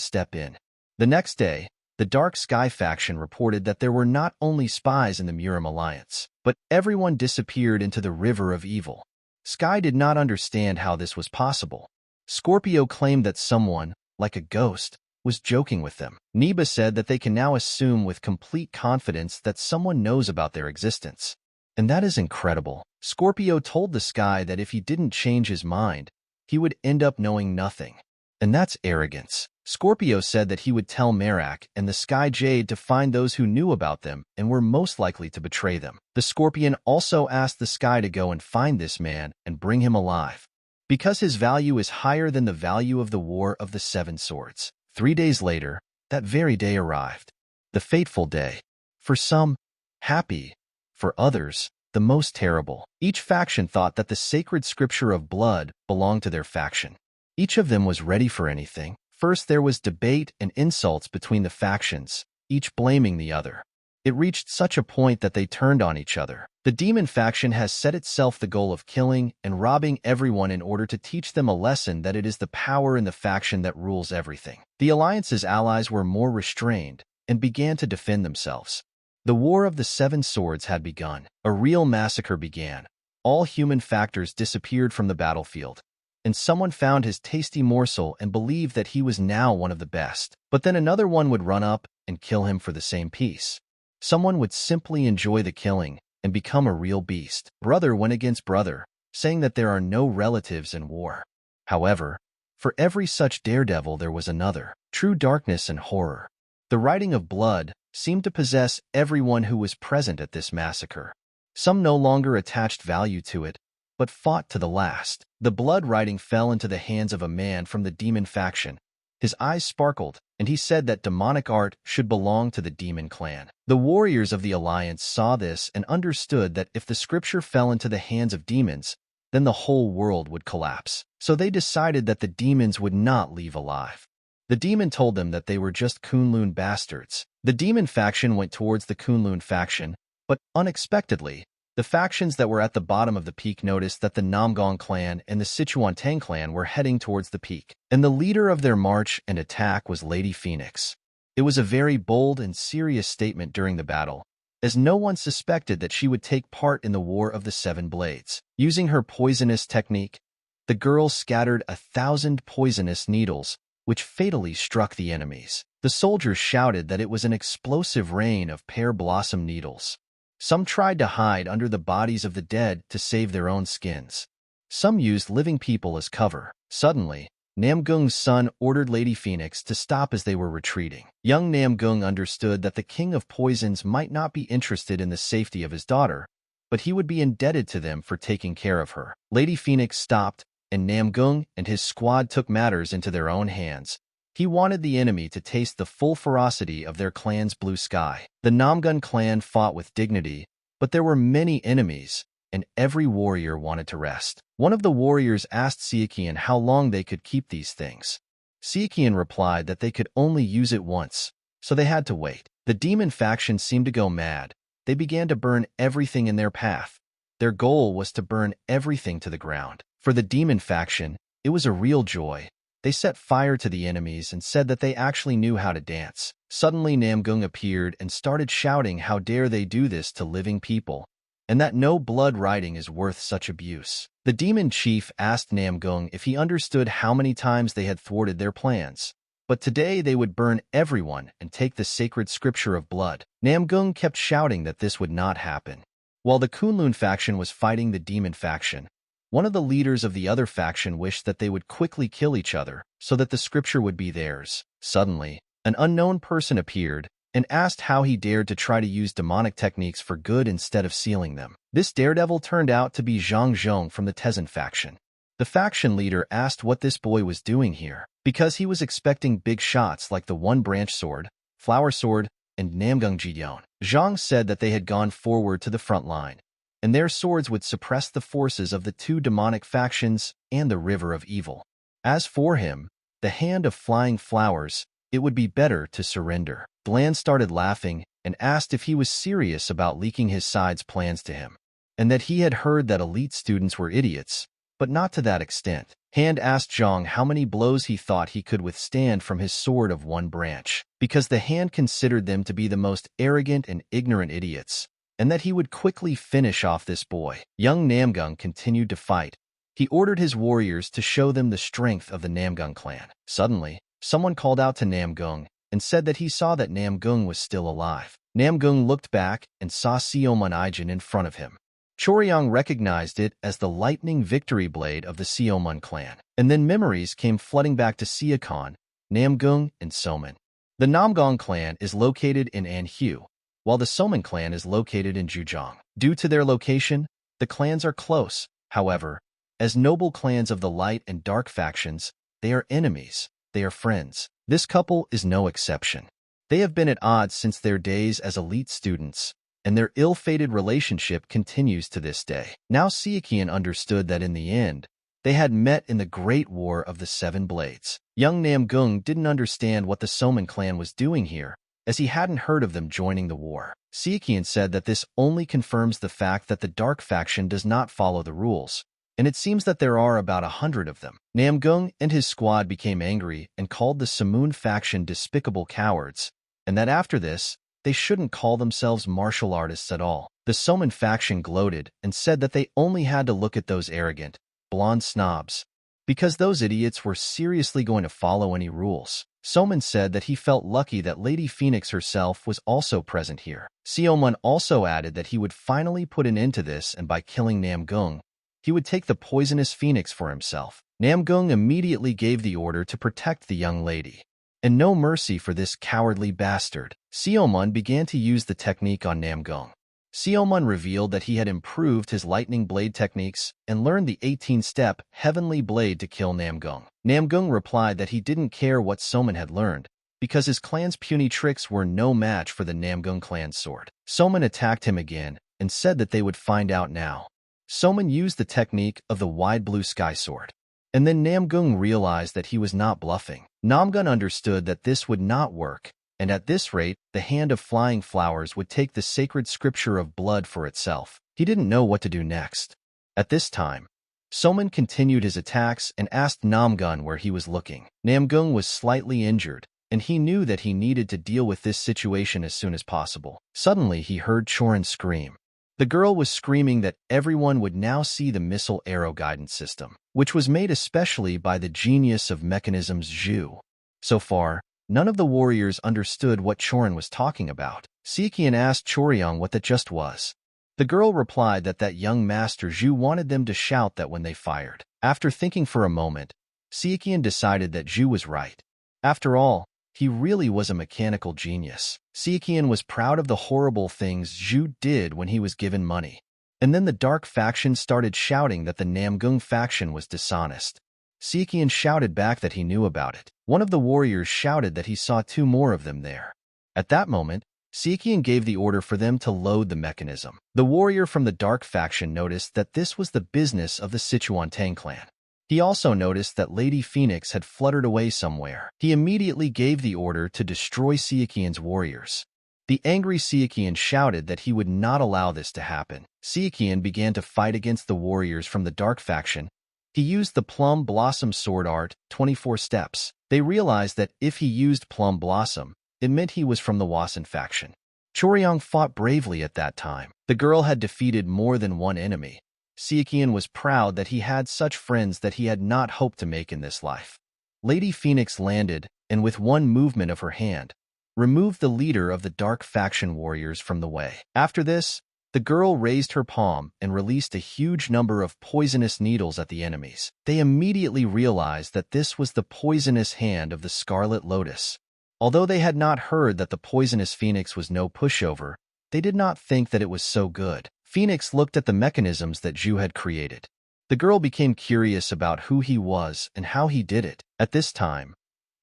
step in. The next day, the Dark Sky faction reported that there were not only spies in the MURIM alliance, but everyone disappeared into the River of Evil. Sky did not understand how this was possible. Scorpio claimed that someone, like a ghost, was joking with them. Neba said that they can now assume with complete confidence that someone knows about their existence. And that is incredible. Scorpio told the Sky that if he didn't change his mind, he would end up knowing nothing. And that's arrogance. Scorpio said that he would tell Merak and the Sky Jade to find those who knew about them and were most likely to betray them. The Scorpion also asked the Sky to go and find this man and bring him alive, because his value is higher than the value of the War of the 7 Swords. 3 days later, that very day arrived. The fateful day. For some, happy. For others, the most terrible. Each faction thought that the sacred scripture of blood belonged to their faction. Each of them was ready for anything. First there was debate and insults between the factions, each blaming the other. It reached such a point that they turned on each other. The demon faction has set itself the goal of killing and robbing everyone in order to teach them a lesson that it is the power in the faction that rules everything. The alliance's allies were more restrained and began to defend themselves. The War of the 7 Swords had begun. A real massacre began. All human factors disappeared from the battlefield, and someone found his tasty morsel and believed that he was now one of the best. But then another one would run up and kill him for the same piece. Someone would simply enjoy the killing and become a real beast. Brother went against brother, saying that there are no relatives in war. However, for every such daredevil there was another. True darkness and horror. The writing of blood seemed to possess everyone who was present at this massacre. Some no longer attached value to it, but fought to the last. The blood writing fell into the hands of a man from the demon faction. His eyes sparkled, and he said that demonic art should belong to the demon clan. The warriors of the alliance saw this and understood that if the scripture fell into the hands of demons, then the whole world would collapse. So they decided that the demons would not leave alive. The demon told them that they were just Kunlun bastards. The demon faction went towards the Kunlun faction, but unexpectedly, the factions that were at the bottom of the peak noticed that the Namgang clan and the Sichuan Tang clan were heading towards the peak, and the leader of their march and attack was Lady Phoenix. It was a very bold and serious statement during the battle, as no one suspected that she would take part in the War of the 7 Blades. Using her poisonous technique, the girl scattered 1,000 poisonous needles, which fatally struck the enemies. The soldiers shouted that it was an explosive rain of pear blossom needles. Some tried to hide under the bodies of the dead to save their own skins. Some used living people as cover. Suddenly, Namgung's son ordered Lady Phoenix to stop as they were retreating. Young Namgung understood that the King of Poisons might not be interested in the safety of his daughter, but he would be indebted to them for taking care of her. Lady Phoenix stopped and Namgung and his squad took matters into their own hands. He wanted the enemy to taste the full ferocity of their clan's blue sky. The Namgun clan fought with dignity, but there were many enemies, and every warrior wanted to rest. One of the warriors asked Sichuan how long they could keep these things. Sichuan replied that they could only use it once, so they had to wait. The demon faction seemed to go mad. They began to burn everything in their path. Their goal was to burn everything to the ground. For the demon faction, it was a real joy. They set fire to the enemies and said that they actually knew how to dance. Suddenly Namgung appeared and started shouting how dare they do this to living people, and that no blood riding is worth such abuse. The demon chief asked Namgung if he understood how many times they had thwarted their plans. But today they would burn everyone and take the sacred scripture of blood. Namgung kept shouting that this would not happen. While the Kunlun faction was fighting the demon faction, one of the leaders of the other faction wished that they would quickly kill each other so that the scripture would be theirs. Suddenly, an unknown person appeared and asked how he dared to try to use demonic techniques for good instead of sealing them. This daredevil turned out to be Zhang Zhong from the Tezin faction. The faction leader asked what this boy was doing here, because he was expecting big shots like the one-branch sword, flower sword, and Namgung Jiyeon. Zhang said that they had gone forward to the front line, and their swords would suppress the forces of the two demonic factions and the river of evil. As for him, the hand of flying flowers, it would be better to surrender. Glan started laughing and asked if he was serious about leaking his side's plans to him, and that he had heard that elite students were idiots, but not to that extent. Hand asked Zhang how many blows he thought he could withstand from his sword of one branch, because the Hand considered them to be the most arrogant and ignorant idiots, and that he would quickly finish off this boy. Young Namgung continued to fight. He ordered his warriors to show them the strength of the Namgung clan. Suddenly, someone called out to Namgung and said that he saw that Namgung was still alive. Namgung looked back and saw Siomun Ijin in front of him. Choryang recognized it as the lightning victory blade of the Siomun clan. And then memories came flooding back to Sichuan, Namgung, and Soman. The Namgong clan is located in Anhui, while the Soman clan is located in Zhujiang. Due to their location, the clans are close. However, as noble clans of the light and dark factions, they are enemies. They are friends. This couple is no exception. They have been at odds since their days as elite students, and their ill-fated relationship continues to this day. Now Sichuan understood that in the end, they had met in the Great War of the Seven Blades. Young Namgung didn't understand what the Soman clan was doing here, as he hadn't heard of them joining the war. Sichuan said that this only confirms the fact that the Dark faction does not follow the rules, and it seems that there are about 100 of them. Namgung and his squad became angry and called the Samoon faction despicable cowards, and that after this, they shouldn't call themselves martial artists at all. The Soman faction gloated and said that they only had to look at those arrogant, blonde snobs, because those idiots were seriously going to follow any rules. Soman said that he felt lucky that Lady Phoenix herself was also present here. Siomun also added that he would finally put an end to this, and by killing Namgung, he would take the poisonous phoenix for himself. Namgung immediately gave the order to protect the young lady, and no mercy for this cowardly bastard. Siomun began to use the technique on Namgung. Siomun revealed that he had improved his lightning blade techniques and learned the 18-step heavenly blade to kill Namgung. Namgung replied that he didn't care what Soman had learned, because his clan's puny tricks were no match for the Namgung clan's sword. Soman attacked him again and said that they would find out now. Soman used the technique of the wide blue sky sword, and then Namgung realized that he was not bluffing. Namgun understood that this would not work, and at this rate, the hand of flying flowers would take the sacred scripture of blood for itself. He didn't know what to do next. At this time, Soman continued his attacks and asked Namgun where he was looking. Namgung was slightly injured, and he knew that he needed to deal with this situation as soon as possible. Suddenly, he heard Chorin scream. The girl was screaming that everyone would now see the missile arrow guidance system, which was made especially by the genius of mechanisms Zhu. So far, none of the warriors understood what Chorin was talking about. Sichuan asked Choryang what that just was. The girl replied that young master Zhu wanted them to shout that when they fired. After thinking for a moment, Sichuan decided that Zhu was right. After all, he really was a mechanical genius. Sichuan was proud of the horrible things Zhu did when he was given money, And then the dark faction started shouting that the Namgung faction was dishonest. Sichuan shouted back that he knew about it. One of the warriors shouted that he saw 2 more of them there. At that moment, Sichuan gave the order for them to load the mechanism. The warrior from the dark faction noticed that this was the business of the Sichuan Tang Clan. He also noticed that Lady Phoenix had fluttered away somewhere. He immediately gave the order to destroy Sichuan's warriors. The angry Sichuan shouted that he would not allow this to happen. Sichuan began to fight against the warriors from the dark faction. He used the Plum Blossom sword art, 24 steps. They realized that if he used Plum Blossom, it meant he was from the Wasan faction. Choryong fought bravely at that time. The girl had defeated more than one enemy. Sichuan was proud that he had such friends that he had not hoped to make in this life. Lady Phoenix landed, and with one movement of her hand, removed the leader of the dark faction warriors from the way. After this, the girl raised her palm and released a huge number of poisonous needles at the enemies. They immediately realized that this was the poisonous hand of the Scarlet Lotus. Although they had not heard that the poisonous Phoenix was no pushover, they did not think that it was so good. Phoenix looked at the mechanisms that Zhu had created. The girl became curious about who he was and how he did it. At this time,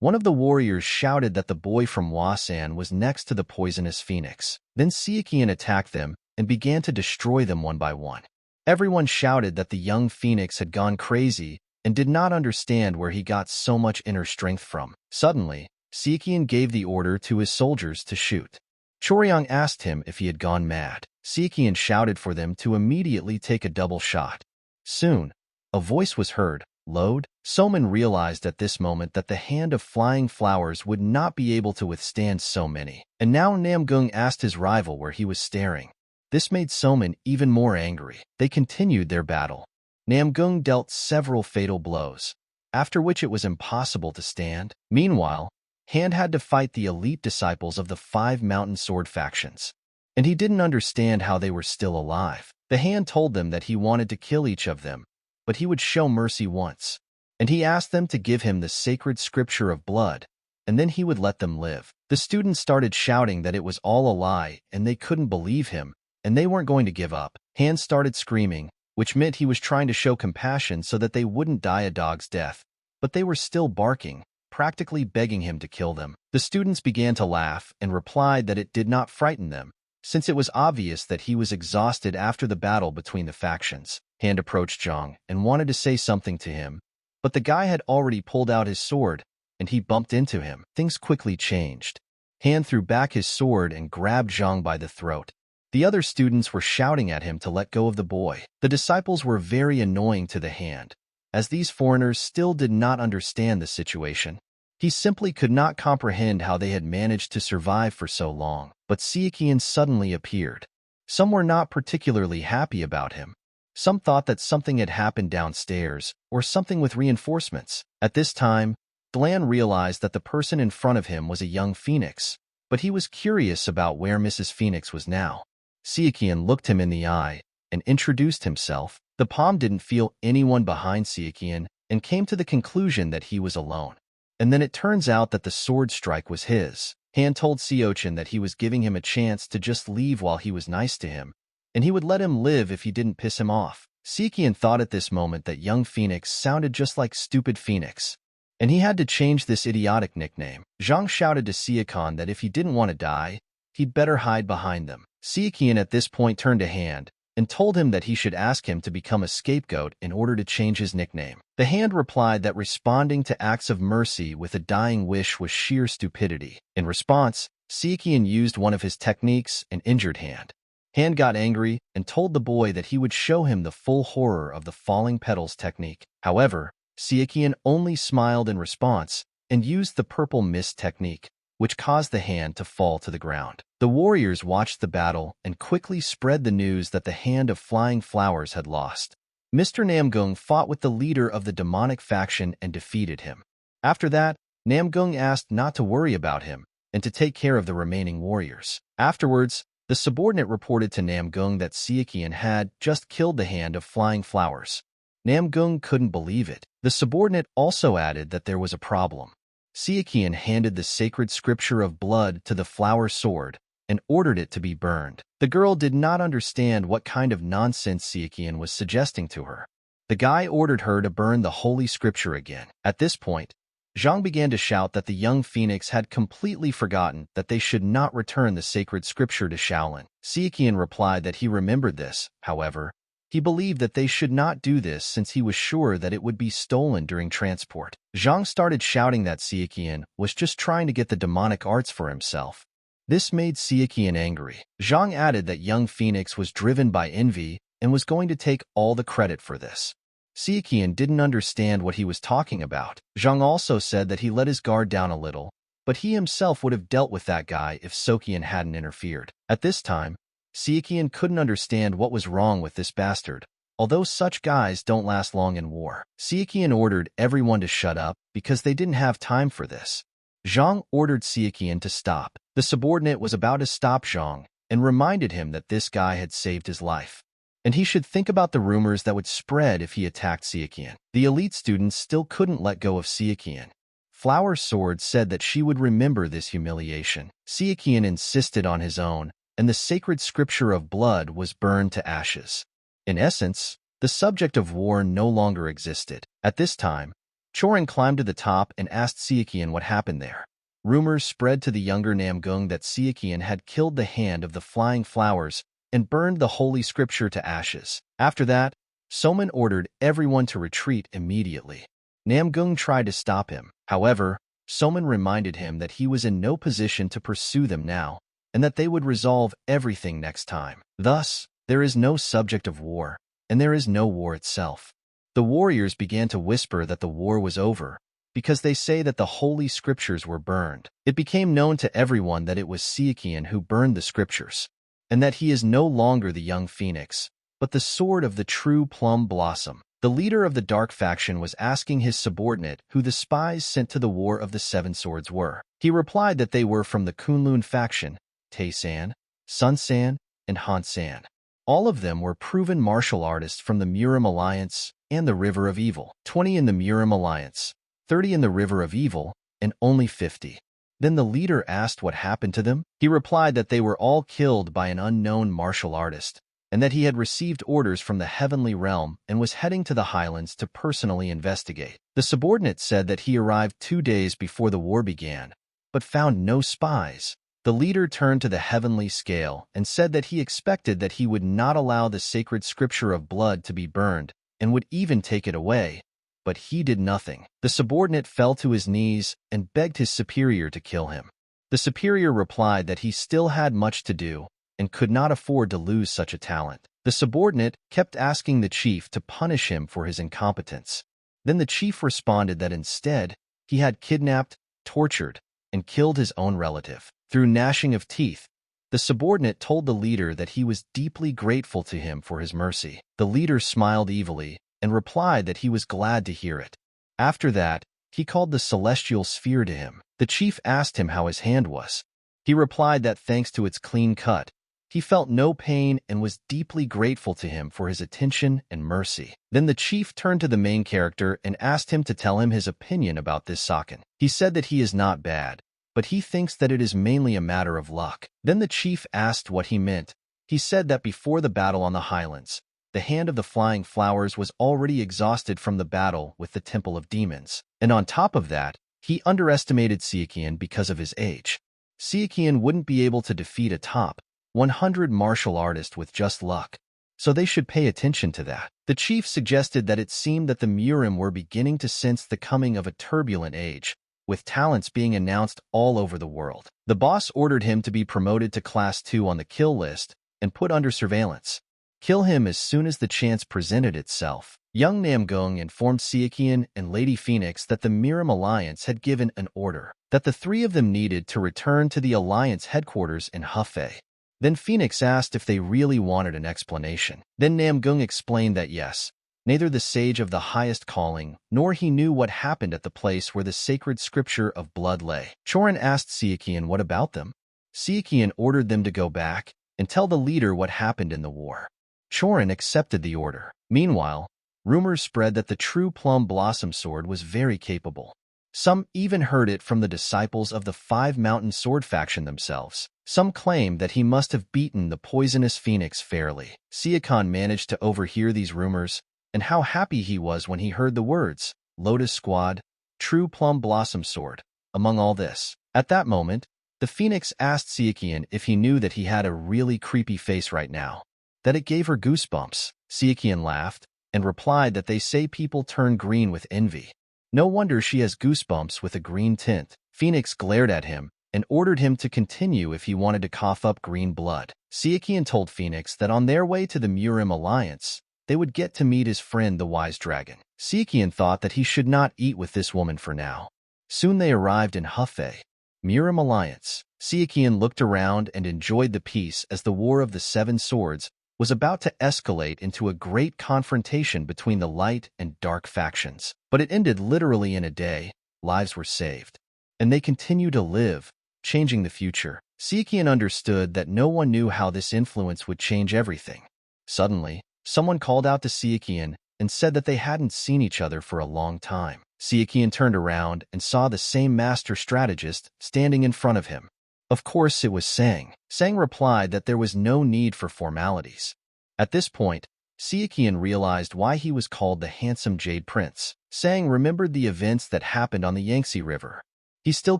one of the warriors shouted that the boy from Wasan was next to the poisonous Phoenix. Then Sichuan attacked them and began to destroy them one by one. Everyone shouted that the young Phoenix had gone crazy and did not understand where he got so much inner strength from. Suddenly, Sichuan gave the order to his soldiers to shoot. Choryong asked him if he had gone mad. Sichuan shouted for them to immediately take a double shot. Soon, a voice was heard, "Load." Soman realized at this moment that the hand of flying flowers would not be able to withstand so many. And now Namgung asked his rival where he was staring. This made Soman even more angry. They continued their battle. Namgung dealt several fatal blows, after which it was impossible to stand. Meanwhile, Han had to fight the elite disciples of the 5 mountain sword factions, and he didn't understand how they were still alive. The Han told them that he wanted to kill each of them, but he would show mercy once, and he asked them to give him the sacred scripture of blood, and then he would let them live. The students started shouting that it was all a lie, and they couldn't believe him, and they weren't going to give up. Han started screaming, which meant he was trying to show compassion so that they wouldn't die a dog's death, but they were still barking, practically begging him to kill them. The students began to laugh and replied that it did not frighten them, since it was obvious that he was exhausted after the battle between the factions. Han approached Zhang and wanted to say something to him, but the guy had already pulled out his sword, and he bumped into him. Things quickly changed. Han threw back his sword and grabbed Zhang by the throat. The other students were shouting at him to let go of the boy. The disciples were very annoying to the Han, as these foreigners still did not understand the situation. He simply could not comprehend how they had managed to survive for so long. But Sichuan suddenly appeared. Some were not particularly happy about him. Some thought that something had happened downstairs, or something with reinforcements. At this time, Glan realized that the person in front of him was a young Phoenix, but he was curious about where Mrs. Phoenix was now. Sichuan looked him in the eye and introduced himself. The palm didn't feel anyone behind Sichuan and came to the conclusion that he was alone. And then it turns out that the sword strike was his. Han told Sichuan that he was giving him a chance to just leave while he was nice to him, and he would let him live if he didn't piss him off. Sichuan thought at this moment that young Phoenix sounded just like stupid Phoenix, and he had to change this idiotic nickname. Zhang shouted to Sichuan that if he didn't want to die, he'd better hide behind them. Sichuan at this point turned to Han and told him that he should ask him to become a scapegoat in order to change his nickname. The hand replied that responding to acts of mercy with a dying wish was sheer stupidity. In response, Sichuan used one of his techniques and injured Han. Han got angry and told the boy that he would show him the full horror of the falling petals technique. However, Sichuan only smiled in response and used the purple mist technique, which caused the hand to fall to the ground. The warriors watched the battle and quickly spread the news that the hand of flying flowers had lost. Mr. Namgung fought with the leader of the demonic faction and defeated him. After that, Namgung asked not to worry about him and to take care of the remaining warriors. Afterwards, the subordinate reported to Namgung that Sichuan had just killed the hand of flying flowers. Namgung couldn't believe it. The subordinate also added that there was a problem. Sichuan handed the sacred scripture of blood to the flower sword and ordered it to be burned. The girl did not understand what kind of nonsense Sichuan was suggesting to her. The guy ordered her to burn the holy scripture again. At this point, Zhang began to shout that the young phoenix had completely forgotten that they should not return the sacred scripture to Shaolin. Sichuan replied that he remembered this. However, he believed that they should not do this since he was sure that it would be stolen during transport. Zhang started shouting that Sichuan was just trying to get the demonic arts for himself. This made Sichuan angry. Zhang added that young phoenix was driven by envy and was going to take all the credit for this. Sichuan didn't understand what he was talking about. Zhang also said that he let his guard down a little, but he himself would have dealt with that guy if Sichuan hadn't interfered. At this time, Sichuan couldn't understand what was wrong with this bastard, although such guys don't last long in war. Sichuan ordered everyone to shut up because they didn't have time for this. Zhang ordered Sichuan to stop. The subordinate was about to stop Zhang and reminded him that this guy had saved his life, and he should think about the rumors that would spread if he attacked Sichuan. The elite students still couldn't let go of Sichuan. Flower Sword said that she would remember this humiliation. Sichuan insisted on his own, and the sacred scripture of blood was burned to ashes. In essence, the subject of war no longer existed. At this time, Chorin climbed to the top and asked Sichuan what happened there. Rumors spread to the younger Namgung that Sichuan had killed the hand of the flying flowers and burned the holy scripture to ashes. After that, Soman ordered everyone to retreat immediately. Namgung tried to stop him. However, Soman reminded him that he was in no position to pursue them now, and that they would resolve everything next time. Thus, there is no subject of war, and there is no war itself. The warriors began to whisper that the war was over, because they say that the holy scriptures were burned. It became known to everyone that it was Sichuan who burned the scriptures, and that he is no longer the young phoenix, but the sword of the true plum blossom. The leader of the dark faction was asking his subordinate who the spies sent to the War of the Seven Swords were. He replied that they were from the Kunlun faction, Tae-san, Sun-san, and Han-san. All of them were proven martial artists from the MURIM Alliance and the River of Evil. 20 in the MURIM Alliance, 30 in the River of Evil, and only 50. Then the leader asked what happened to them. He replied that they were all killed by an unknown martial artist, and that he had received orders from the heavenly realm and was heading to the highlands to personally investigate. The subordinate said that he arrived 2 days before the war began, but found no spies. The leader turned to the heavenly scale and said that he expected that he would not allow the sacred scripture of blood to be burned and would even take it away, but he did nothing. The subordinate fell to his knees and begged his superior to kill him. The superior replied that he still had much to do and could not afford to lose such a talent. The subordinate kept asking the chief to punish him for his incompetence. Then the chief responded that instead, he had kidnapped, tortured, and killed his own relative. Through gnashing of teeth, the subordinate told the leader that he was deeply grateful to him for his mercy. The leader smiled evilly and replied that he was glad to hear it. After that, he called the celestial sphere to him. The chief asked him how his hand was. He replied that thanks to its clean cut, he felt no pain and was deeply grateful to him for his attention and mercy. Then the chief turned to the main character and asked him to tell him his opinion about this Saken. He said that he is not bad, but he thinks that it is mainly a matter of luck. Then the chief asked what he meant. He said that before the battle on the highlands, the hand of the flying flowers was already exhausted from the battle with the Temple of Demons. And on top of that, he underestimated Sichuan because of his age. Sichuan wouldn't be able to defeat a top 100 martial artist with just luck, so they should pay attention to that. The chief suggested that it seemed that the MURIM were beginning to sense the coming of a turbulent age, with talents being announced all over the world. The boss ordered him to be promoted to Class 2 on the kill list and put under surveillance. Kill him as soon as the chance presented itself. Young Namgung informed Sichuan and Lady Phoenix that the MURIM Alliance had given an order, that the three of them needed to return to the Alliance headquarters in Hefei. Then Phoenix asked if they really wanted an explanation. Then Namgung explained that yes, neither the sage of the highest calling, nor he knew what happened at the place where the sacred scripture of blood lay. Chorin asked Sichuan what about them. Sichuan ordered them to go back and tell the leader what happened in the war. Chorin accepted the order. Meanwhile, rumors spread that the true plum blossom sword was very capable. Some even heard it from the disciples of the Five Mountain Sword faction themselves. Some claimed that he must have beaten the poisonous phoenix fairly. Sichuan managed to overhear these rumors, and how happy he was when he heard the words, Lotus Squad, True Plum Blossom Sword, among all this. At that moment, the phoenix asked Sichuan if he knew that he had a really creepy face right now, that it gave her goosebumps. Sichuan laughed and replied that they say people turn green with envy. No wonder she has goosebumps with a green tint. Phoenix glared at him and ordered him to continue if he wanted to cough up green blood. Sichuan told Phoenix that on their way to the MURIM alliance, they would get to meet his friend the Wise Dragon. Sichuan thought that he should not eat with this woman for now. Soon they arrived in Hefei, MURIM alliance. Sichuan looked around and enjoyed the peace as the War of the Seven Swords was about to escalate into a great confrontation between the light and dark factions. But it ended literally in a day. Lives were saved, and they continue to live, changing the future. Sichuan understood that no one knew how this influence would change everything. Suddenly, someone called out to Sichuan and said that they hadn't seen each other for a long time. Sichuan turned around and saw the same master strategist standing in front of him. Of course, it was Sang. Sang replied that there was no need for formalities. At this point, Sichuan realized why he was called the Handsome Jade Prince. Sang remembered the events that happened on the Yangtze River. He still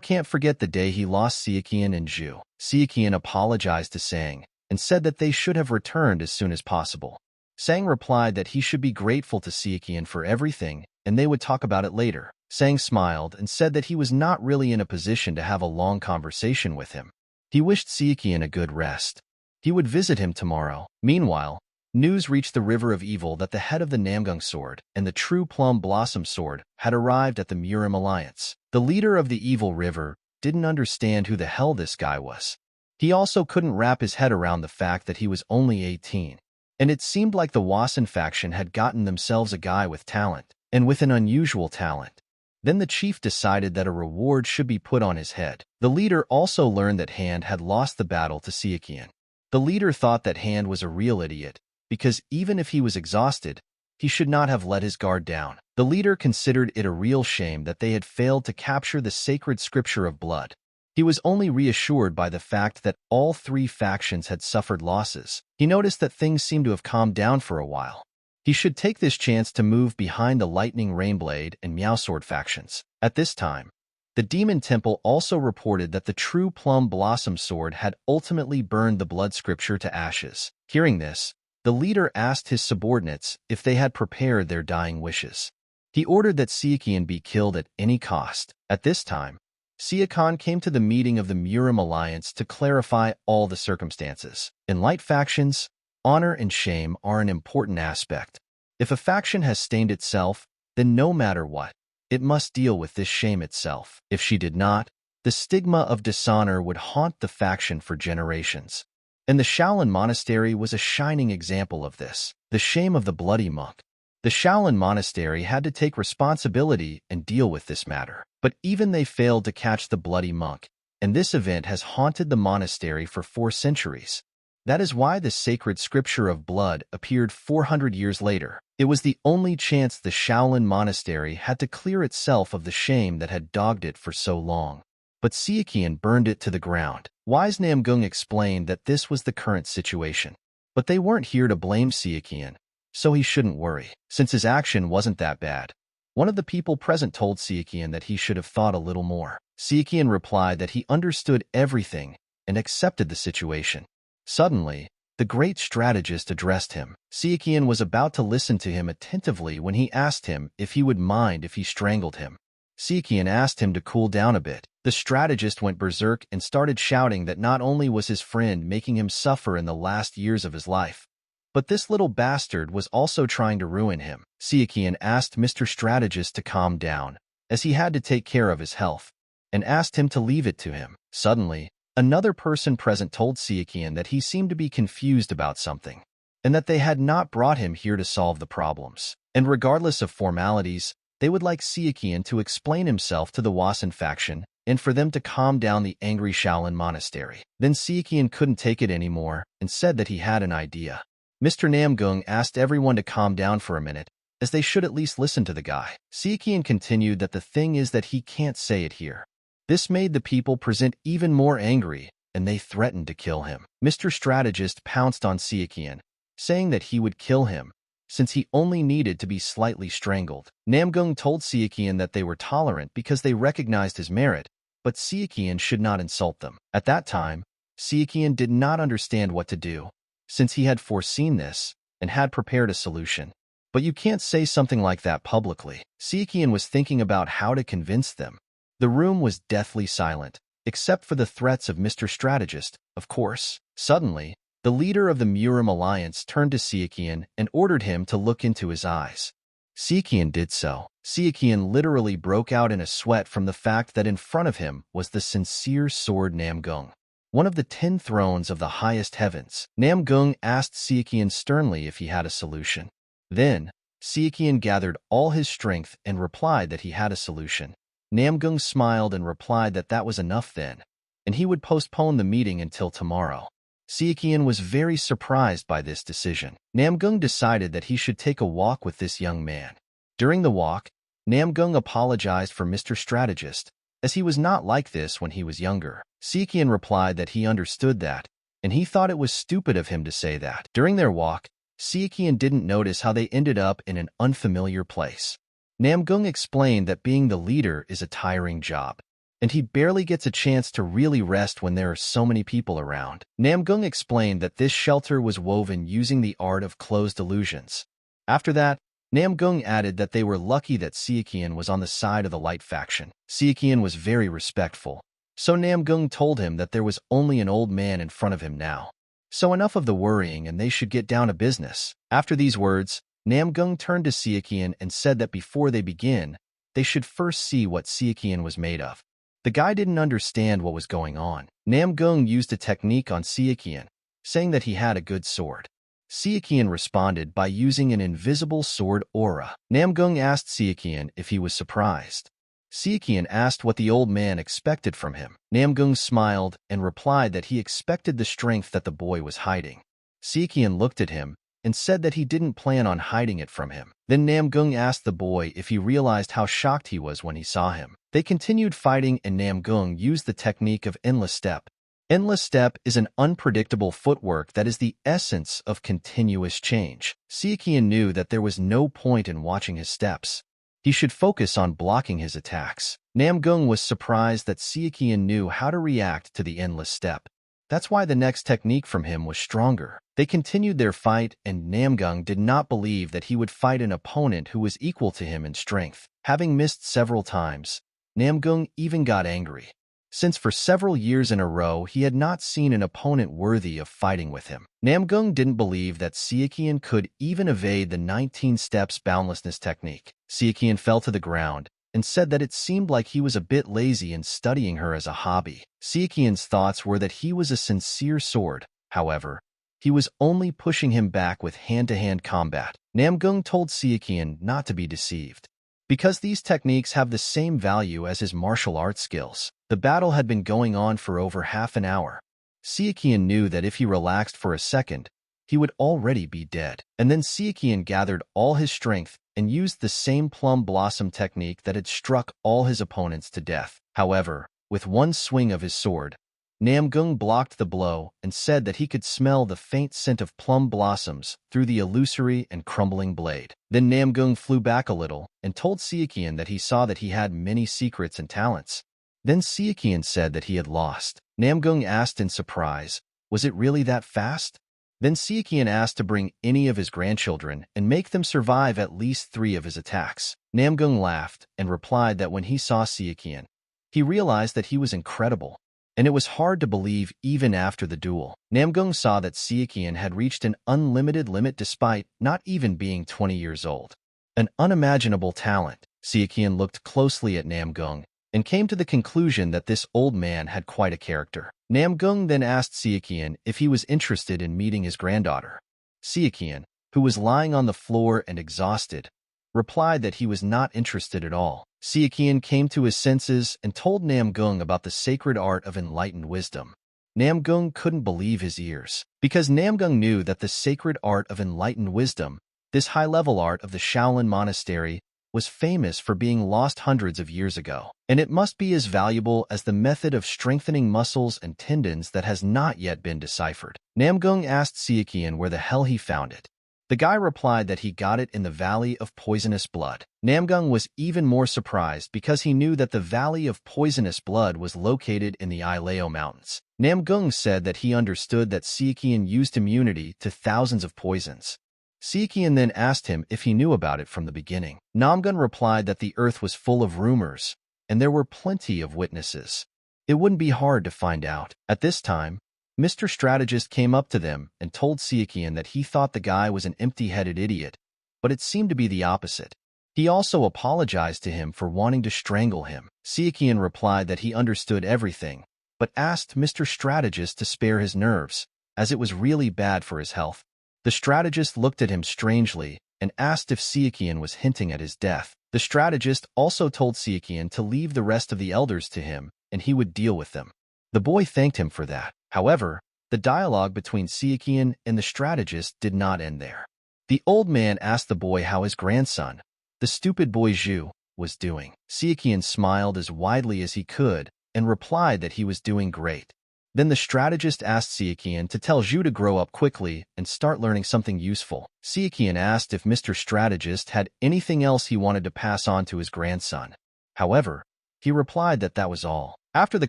can't forget the day he lost Sichuan and Zhu. Sichuan apologized to Sang and said that they should have returned as soon as possible. Sang replied that he should be grateful to Sichuan for everything and they would talk about it later. Sang smiled and said that he was not really in a position to have a long conversation with him. He wished Sichuan a good rest. He would visit him tomorrow. Meanwhile, news reached the River of Evil that the head of the Namgung Sword and the True Plum Blossom Sword had arrived at the MURIM alliance. The leader of the Evil River didn't understand who the hell this guy was. He also couldn't wrap his head around the fact that he was only 18. And it seemed like the Wasan faction had gotten themselves a guy with talent, and with an unusual talent. Then the chief decided that a reward should be put on his head. The leader also learned that Hand had lost the battle to Sichuan. The leader thought that Hand was a real idiot, because even if he was exhausted, he should not have let his guard down. The leader considered it a real shame that they had failed to capture the sacred scripture of blood. He was only reassured by the fact that all three factions had suffered losses. He noticed that things seemed to have calmed down for a while. He should take this chance to move behind the Lightning Rainblade and Meowsword factions. At this time, the Demon Temple also reported that the True Plum Blossom Sword had ultimately burned the blood scripture to ashes. Hearing this, the leader asked his subordinates if they had prepared their dying wishes. He ordered that Sichuan be killed at any cost. At this time, Sichuan came to the meeting of the MURIM alliance to clarify all the circumstances. In light factions, honor and shame are an important aspect. If a faction has stained itself, then no matter what, it must deal with this shame itself. If she did not, the stigma of dishonor would haunt the faction for generations. And the Shaolin Monastery was a shining example of this. The shame of the bloody monk. The Shaolin Monastery had to take responsibility and deal with this matter. But even they failed to catch the bloody monk, and this event has haunted the monastery for 4 centuries. That is why the sacred scripture of blood appeared 400 years later. It was the only chance the Shaolin Monastery had to clear itself of the shame that had dogged it for so long. But Sichuan burned it to the ground. Wise Namgung explained that this was the current situation. But they weren't here to blame Sichuan, so he shouldn't worry, since his action wasn't that bad. One of the people present told Sichuan that he should have thought a little more. Sichuan replied that he understood everything and accepted the situation. Suddenly, the great strategist addressed him. Sichuan was about to listen to him attentively when he asked him if he would mind if he strangled him. Sichuan asked him to cool down a bit. The strategist went berserk and started shouting that not only was his friend making him suffer in the last years of his life, but this little bastard was also trying to ruin him. Sichuan asked Mr. Strategist to calm down, as he had to take care of his health, and asked him to leave it to him. Suddenly, another person present told Sichuan that he seemed to be confused about something, and that they had not brought him here to solve the problems. And regardless of formalities, they would like Sichuan to explain himself to the Wasan faction, and for them to calm down the angry Shaolin Monastery. Then Sichuan couldn't take it anymore, and said that he had an idea. Mr. Namgung asked everyone to calm down for a minute, as they should at least listen to the guy. Sichuan continued that the thing is that he can't say it here. This made the people present even more angry, and they threatened to kill him. Mr. Strategist pounced on Sichuan, saying that he would kill him, since he only needed to be slightly strangled. Namgung told Sichuan that they were tolerant because they recognized his merit, but Sichuan should not insult them. At that time, Sichuan did not understand what to do, since he had foreseen this and had prepared a solution. But you can't say something like that publicly. Sichuan was thinking about how to convince them. The room was deathly silent, except for the threats of Mr. Strategist, of course. Suddenly, the leader of the MURIM alliance turned to Sichuan and ordered him to look into his eyes. Sichuan did so. Sichuan literally broke out in a sweat from the fact that in front of him was the sincere sword Namgung, one of the 10 thrones of the highest heavens. Namgung asked Sichuan sternly if he had a solution. Then, Sichuan gathered all his strength and replied that he had a solution. Namgung smiled and replied that that was enough then, and he would postpone the meeting until tomorrow. Sichuan was very surprised by this decision. Namgung decided that he should take a walk with this young man. During the walk, Namgung apologized for Mr. Strategist, as he was not like this when he was younger. Sichuan replied that he understood that, and he thought it was stupid of him to say that. During their walk, Sichuan didn't notice how they ended up in an unfamiliar place. Namgung explained that being the leader is a tiring job, and he barely gets a chance to really rest when there are so many people around. Namgung explained that this shelter was woven using the art of closed illusions. After that, Namgung added that they were lucky that Sichuan was on the side of the light faction. Sichuan was very respectful, so Namgung told him that there was only an old man in front of him now. So enough of the worrying and they should get down to business. After these words, Namgung turned to Sichuan and said that before they begin, they should first see what Sichuan was made of. The guy didn't understand what was going on. Namgung used a technique on Sichuan, saying that he had a good sword. Sichuan responded by using an invisible sword aura. Namgung asked Sichuan if he was surprised. Sichuan asked what the old man expected from him. Namgung smiled and replied that he expected the strength that the boy was hiding. Sichuan looked at him and said that he didn't plan on hiding it from him. Then Namgung asked the boy if he realized how shocked he was when he saw him. They continued fighting and Namgung used the technique of endless step. Endless step is an unpredictable footwork that is the essence of continuous change. Sichuan knew that there was no point in watching his steps. He should focus on blocking his attacks. Namgung was surprised that Sichuan knew how to react to the endless step. That's why the next technique from him was stronger. They continued their fight, and Namgung did not believe that he would fight an opponent who was equal to him in strength. Having missed several times, Namgung even got angry, since for several years in a row he had not seen an opponent worthy of fighting with him. Namgung didn't believe that Sichuan could even evade the 19 steps boundlessness technique. Sichuan fell to the ground and said that it seemed like he was a bit lazy in studying her as a hobby. Sichuan's thoughts were that he was a sincere sword. However, he was only pushing him back with hand-to-hand combat. Namgung told Sichuan not to be deceived, because these techniques have the same value as his martial arts skills. The battle had been going on for over half an hour. Sichuan knew that if he relaxed for a second, he would already be dead. And then Sichuan gathered all his strength and used the same plum blossom technique that had struck all his opponents to death. However, with one swing of his sword, Namgung blocked the blow and said that he could smell the faint scent of plum blossoms through the illusory and crumbling blade. Then Namgung flew back a little and told Sichuan that he saw that he had many secrets and talents. Then Sichuan said that he had lost. Namgung asked in surprise, was it really that fast? Then Sichuan asked to bring any of his grandchildren and make them survive at least 3 of his attacks. Namgung laughed and replied that when he saw Sichuan, he realized that he was incredible, and it was hard to believe even after the duel. Namgung saw that Sichuan had reached an unlimited limit despite not even being 20 years old. An unimaginable talent. Sichuan looked closely at Namgung and came to the conclusion that this old man had quite a character. Namgung then asked Sichuan if he was interested in meeting his granddaughter. Sichuan, who was lying on the floor and exhausted, replied that he was not interested at all. Sichuan came to his senses and told Namgung about the sacred art of enlightened wisdom. Namgung couldn't believe his ears, because Namgung knew that the sacred art of enlightened wisdom, this high-level art of the Shaolin Monastery, was famous for being lost hundreds of years ago, and it must be as valuable as the method of strengthening muscles and tendons that has not yet been deciphered. Namgung asked Siakian where the hell he found it. The guy replied that he got it in the Valley of Poisonous Blood. Namgung was even more surprised because he knew that the Valley of Poisonous Blood was located in the Ileo Mountains. Namgung said that he understood that Siakian used immunity to thousands of poisons. Siakian then asked him if he knew about it from the beginning. Namgung replied that the earth was full of rumors, and there were plenty of witnesses. It wouldn't be hard to find out. At this time, Mr. Strategist came up to them and told Siakian that he thought the guy was an empty-headed idiot, but it seemed to be the opposite. He also apologized to him for wanting to strangle him. Siakian replied that he understood everything, but asked Mr. Strategist to spare his nerves, as it was really bad for his health. The strategist looked at him strangely and asked if Siakian was hinting at his death. The strategist also told Siakian to leave the rest of the elders to him, and he would deal with them. The boy thanked him for that. However, the dialogue between Siakian and the strategist did not end there. The old man asked the boy how his grandson, the stupid boy Zhu, was doing. Siakian smiled as widely as he could and replied that he was doing great. Then the strategist asked Siakian to tell Zhu to grow up quickly and start learning something useful. Siakian asked if Mr. Strategist had anything else he wanted to pass on to his grandson. However, he replied that that was all. After the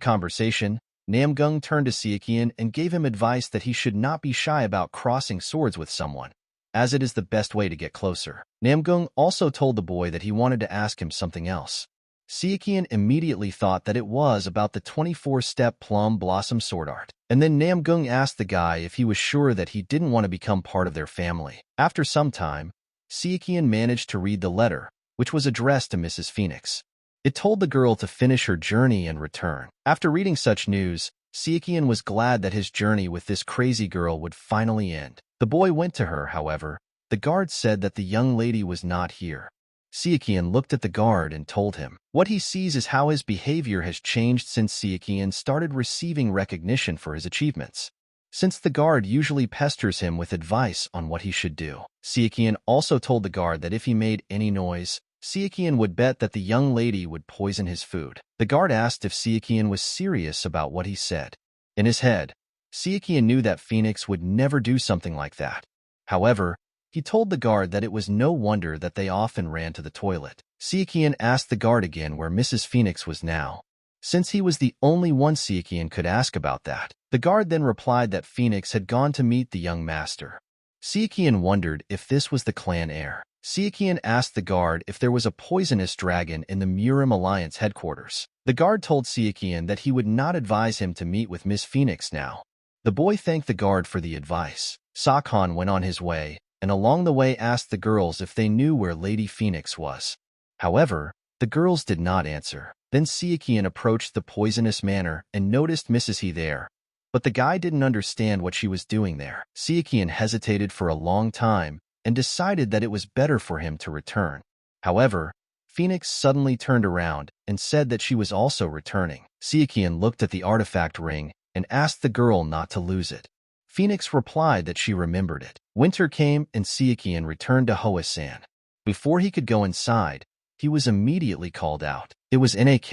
conversation, Namgung turned to Siakian and gave him advice that he should not be shy about crossing swords with someone, as it is the best way to get closer. Namgung also told the boy that he wanted to ask him something else. Siakian immediately thought that it was about the 24-step plum blossom sword art. And then Namgung asked the guy if he was sure that he didn't want to become part of their family. After some time, Siakian managed to read the letter, which was addressed to Mrs. Phoenix. It told the girl to finish her journey and return. After reading such news, Siakian was glad that his journey with this crazy girl would finally end. The boy went to her, however. The guard said that the young lady was not here. Siakian looked at the guard and told him. What he sees is how his behavior has changed since Siakian started receiving recognition for his achievements, since the guard usually pesters him with advice on what he should do. Siakian also told the guard that if he made any noise, Siakian would bet that the young lady would poison his food. The guard asked if Siakian was serious about what he said. In his head, Siakian knew that Phoenix would never do something like that. However, he told the guard that it was no wonder that they often ran to the toilet. Siakian asked the guard again where Mrs. Phoenix was now, since he was the only one Siakian could ask about that. The guard then replied that Phoenix had gone to meet the young master. Siakian wondered if this was the clan heir. Siakian asked the guard if there was a poisonous dragon in the MURIM Alliance headquarters. The guard told Siakian that he would not advise him to meet with Miss Phoenix now. The boy thanked the guard for the advice. Sakhan went on his way, and along the way asked the girls if they knew where Lady Phoenix was. However, the girls did not answer. Then Siakian approached the poisonous manor and noticed Mrs. He there, but the guy didn't understand what she was doing there. Siakian hesitated for a long time and decided that it was better for him to return. However, Phoenix suddenly turned around and said that she was also returning. Siakian looked at the artifact ring and asked the girl not to lose it. Phoenix replied that she remembered it. Winter came and Siakian returned to Hoa-san. Before he could go inside, he was immediately called out. It was Nak.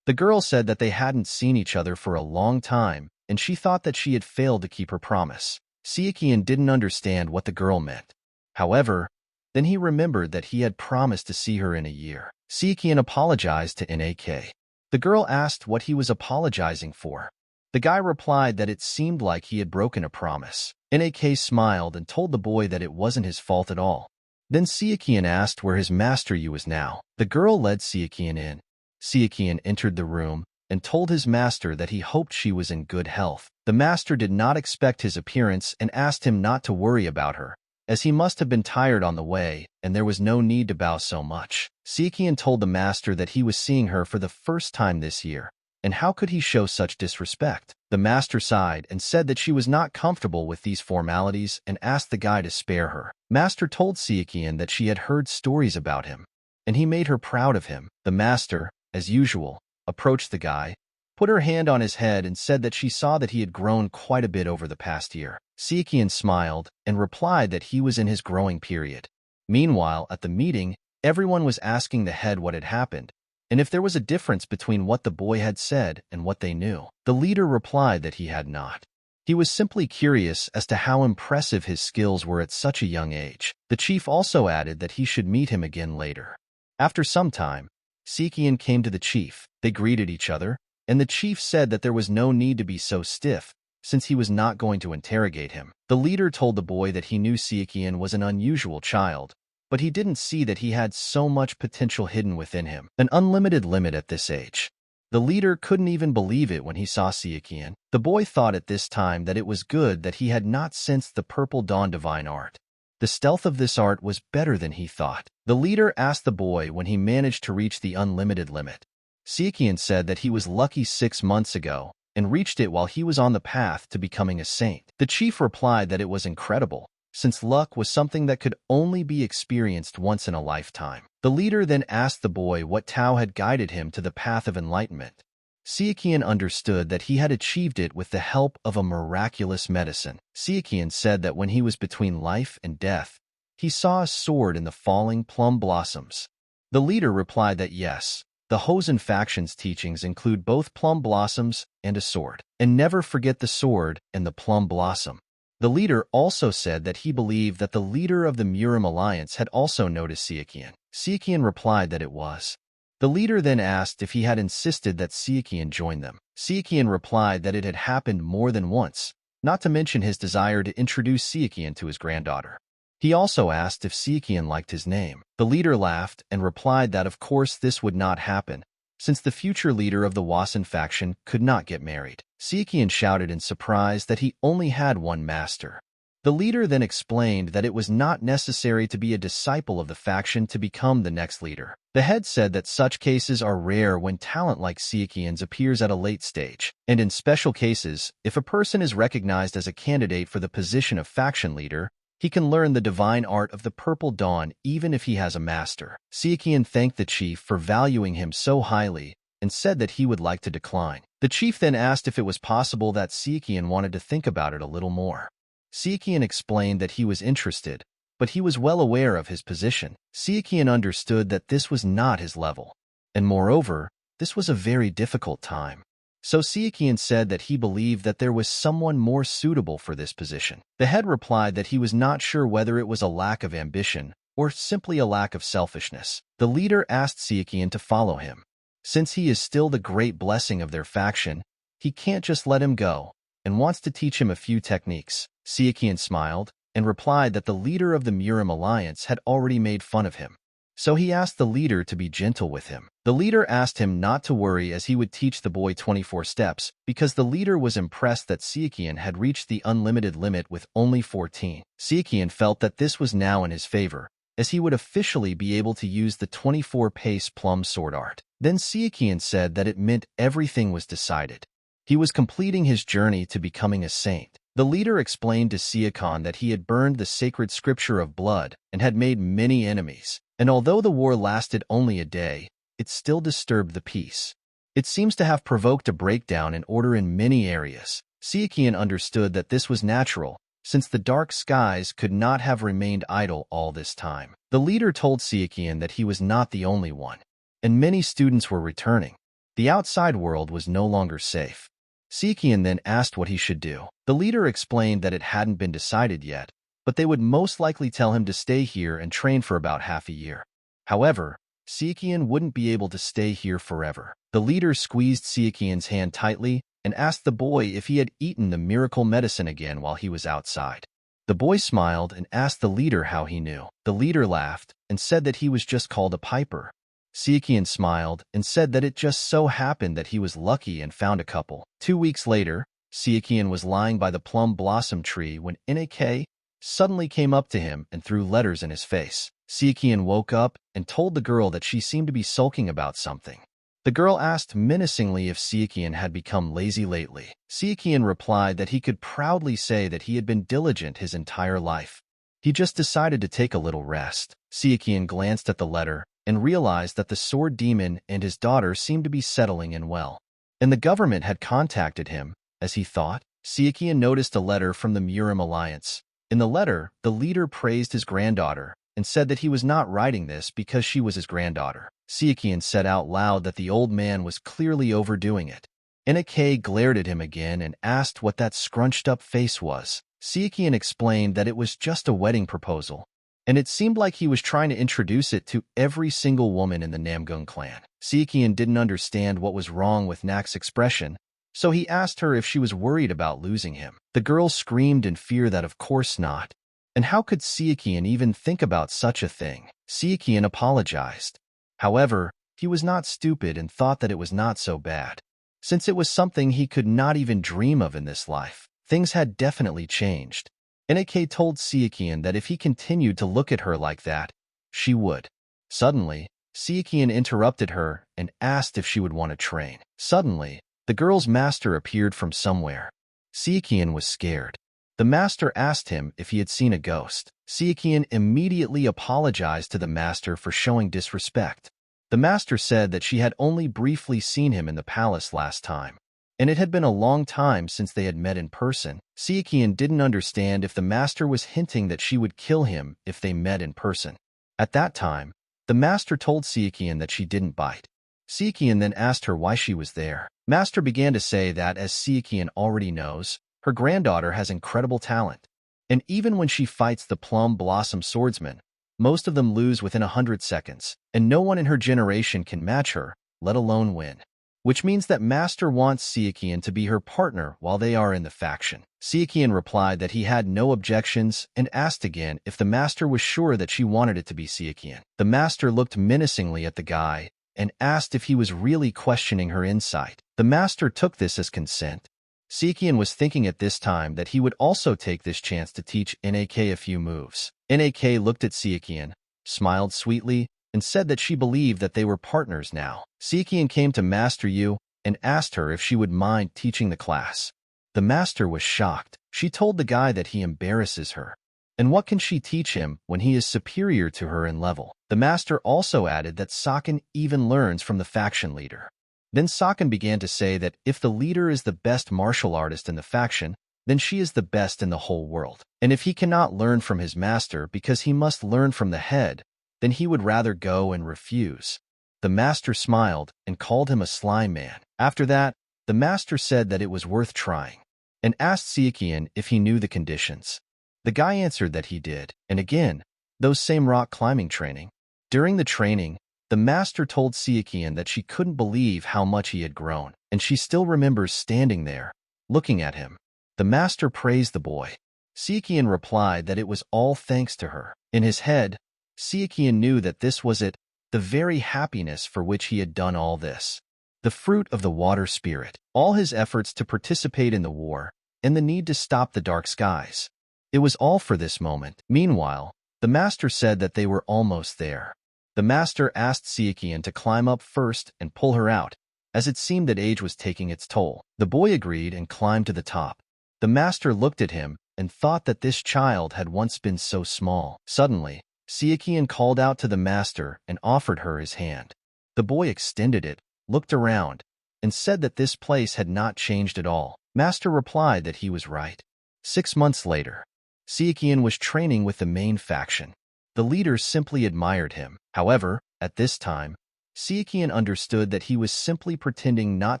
The girl said that they hadn't seen each other for a long time, and she thought that she had failed to keep her promise. Siakian didn't understand what the girl meant. However, then he remembered that he had promised to see her in a year. Siakian apologized to Nak. The girl asked what he was apologizing for. The guy replied that it seemed like he had broken a promise. Nak smiled and told the boy that it wasn't his fault at all. Then Siakian asked where his master Yu was now. The girl led Siakian in. Siakian entered the room and told his master that he hoped she was in good health. The master did not expect his appearance and asked him not to worry about her, as he must have been tired on the way, and there was no need to bow so much. Siakian told the master that he was seeing her for the first time this year, and how could he show such disrespect? The master sighed and said that she was not comfortable with these formalities and asked the guy to spare her. Master told Siakian that she had heard stories about him, and he made her proud of him. The master, as usual, approached the guy, put her hand on his head and said that she saw that he had grown quite a bit over the past year. Siakian smiled and replied that he was in his growing period. Meanwhile, at the meeting, Everyone was asking the head what had happened, and if there was a difference between what the boy had said and what they knew. The leader replied that he had not. He was simply curious as to how impressive his skills were at such a young age. The chief also added that he should meet him again later. After some time, Sichuan came to the chief. They greeted each other, and the chief said that there was no need to be so stiff, since he was not going to interrogate him. The leader told the boy that he knew Sichuan was an unusual child, but he didn't see that he had so much potential hidden within him, an unlimited limit at this age. The leader couldn't even believe it when he saw Sichuan. The boy thought at this time that it was good that he had not sensed the Purple Dawn divine art. The stealth of this art was better than he thought. The leader asked the boy when he managed to reach the unlimited limit. Sichuan said that he was lucky 6 months ago and reached it while he was on the path to becoming a saint. The chief replied that it was incredible, since luck was something that could only be experienced once in a lifetime. The leader then asked the boy what Tao had guided him to the path of enlightenment. Sichuan understood that he had achieved it with the help of a miraculous medicine. Sichuan said that when he was between life and death, he saw a sword in the falling plum blossoms. The leader replied that yes, the Hosen faction's teachings include both plum blossoms and a sword. And never forget the sword and the plum blossom. The leader also said that he believed that the leader of the MURIM alliance had also noticed Sichuan. Sichuan replied that it was. The leader then asked if he had insisted that Sichuan join them. Sichuan replied that it had happened more than once, not to mention his desire to introduce Sichuan to his granddaughter. He also asked if Sichuan liked his name. The leader laughed and replied that of course this would not happen, since the future leader of the Wasan faction could not get married. Sichuan shouted in surprise that he only had one master. The leader then explained that it was not necessary to be a disciple of the faction to become the next leader. The head said that such cases are rare when talent like Sichuan's appears at a late stage, and in special cases, if a person is recognized as a candidate for the position of faction leader, he can learn the divine art of the Purple Dawn even if he has a master. Sichuan thanked the chief for valuing him so highly and said that he would like to decline. The chief then asked if it was possible that Sichuan wanted to think about it a little more. Sichuan explained that he was interested, but he was well aware of his position. Sichuan understood that this was not his level, and moreover, this was a very difficult time. So Sichuan said that he believed that there was someone more suitable for this position. The head replied that he was not sure whether it was a lack of ambition or simply a lack of selfishness. The leader asked Sichuan to follow him. Since he is still the great blessing of their faction, he can't just let him go and wants to teach him a few techniques. Sichuan smiled and replied that the leader of the MURIM alliance had already made fun of him. So he asked the leader to be gentle with him. The leader asked him not to worry as he would teach the boy 24 steps because the leader was impressed that Sichuan had reached the unlimited limit with only 14. Sichuan felt that this was now in his favor, as he would officially be able to use the 24-pace plum sword art. Then Sichuan said that it meant everything was decided. He was completing his journey to becoming a saint. The leader explained to Sichuan that he had burned the sacred scripture of blood and had made many enemies. And although the war lasted only a day, it still disturbed the peace. It seems to have provoked a breakdown in order in many areas. Sichuan understood that this was natural, since the dark skies could not have remained idle all this time. The leader told Sichuan that he was not the only one, and many students were returning. The outside world was no longer safe. Sichuan then asked what he should do. The leader explained that it hadn't been decided yet, but they would most likely tell him to stay here and train for about half a year. However, Sichuan wouldn't be able to stay here forever. The leader squeezed Sichuan's hand tightly and asked the boy if he had eaten the miracle medicine again while he was outside. The boy smiled and asked the leader how he knew. The leader laughed and said that he was just called a piper. Sichuan smiled and said that it just so happened that he was lucky and found a couple. 2 weeks later, Sichuan was lying by the plum blossom tree when Nak suddenly came up to him and threw letters in his face. Sichuan woke up and told the girl that she seemed to be sulking about something. The girl asked menacingly if Sichuan had become lazy lately. Sichuan replied that he could proudly say that he had been diligent his entire life. He just decided to take a little rest. Sichuan glanced at the letter and realized that the sword demon and his daughter seemed to be settling in well. And the government had contacted him, as he thought. Sichuan noticed a letter from the MURIM alliance. In the letter, the leader praised his granddaughter and said that he was not writing this because she was his granddaughter. Sichuan said out loud that the old man was clearly overdoing it. Nek glared at him again and asked what that scrunched-up face was. Sichuan explained that it was just a wedding proposal, and it seemed like he was trying to introduce it to every single woman in the Namgung clan. Sichuan didn't understand what was wrong with Nak's expression, so he asked her if she was worried about losing him. The girl screamed in fear that of course not, and how could Sichuan even think about such a thing? Sichuan apologized. However, he was not stupid and thought that it was not so bad, since it was something he could not even dream of in this life. Things had definitely changed. Nek told Sichuan that if he continued to look at her like that, she would. Suddenly, Sichuan interrupted her and asked if she would want to train. Suddenly, the girl's master appeared from somewhere. Sichuan was scared. The master asked him if he had seen a ghost. Sichuan immediately apologized to the master for showing disrespect. The master said that she had only briefly seen him in the palace last time, and it had been a long time since they had met in person. Sichuan didn't understand if the master was hinting that she would kill him if they met in person. At that time, the master told Sichuan that she didn't bite. Sichuan then asked her why she was there. Master began to say that, as Sichuan already knows, her granddaughter has incredible talent, and even when she fights the Plum Blossom swordsmen, most of them lose within 100 seconds, and no one in her generation can match her, let alone win. Which means that Master wants Sichuan to be her partner while they are in the faction. Sichuan replied that he had no objections and asked again if the Master was sure that she wanted it to be Sichuan. The Master looked menacingly at the guy and asked if he was really questioning her insight. The Master took this as consent. Sichuan was thinking at this time that he would also take this chance to teach Nek a few moves. Nek looked at Sichuan, smiled sweetly, and said that she believed that they were partners now. Sichuan came to Master Yu and asked her if she would mind teaching the class. The master was shocked. She told the guy that he embarrasses her. And what can she teach him when he is superior to her in level? The master also added that Sakan even learns from the faction leader. Then Sakan began to say that if the leader is the best martial artist in the faction, then she is the best in the whole world. And if he cannot learn from his master because he must learn from the head, then he would rather go and refuse. The master smiled and called him a slime man. After that, the master said that it was worth trying, and asked Sichuan if he knew the conditions. The guy answered that he did, and again, those same rock climbing training. During the training, the master told Sichuan that she couldn't believe how much he had grown, and she still remembers standing there, looking at him. The master praised the boy. Sichuan replied that it was all thanks to her. In his head, Sichuan knew that this was it, the very happiness for which he had done all this. The fruit of the water spirit, all his efforts to participate in the war, and the need to stop the dark skies. It was all for this moment. Meanwhile, the master said that they were almost there. The master asked Sichuan to climb up first and pull her out, as it seemed that age was taking its toll. The boy agreed and climbed to the top. The master looked at him and thought that this child had once been so small. Suddenly, Sichuan called out to the master and offered her his hand. The boy extended it, looked around, and said that this place had not changed at all. Master replied that he was right. 6 months later, Sichuan was training with the main faction. The leader simply admired him. However, at this time, Sichuan understood that he was simply pretending not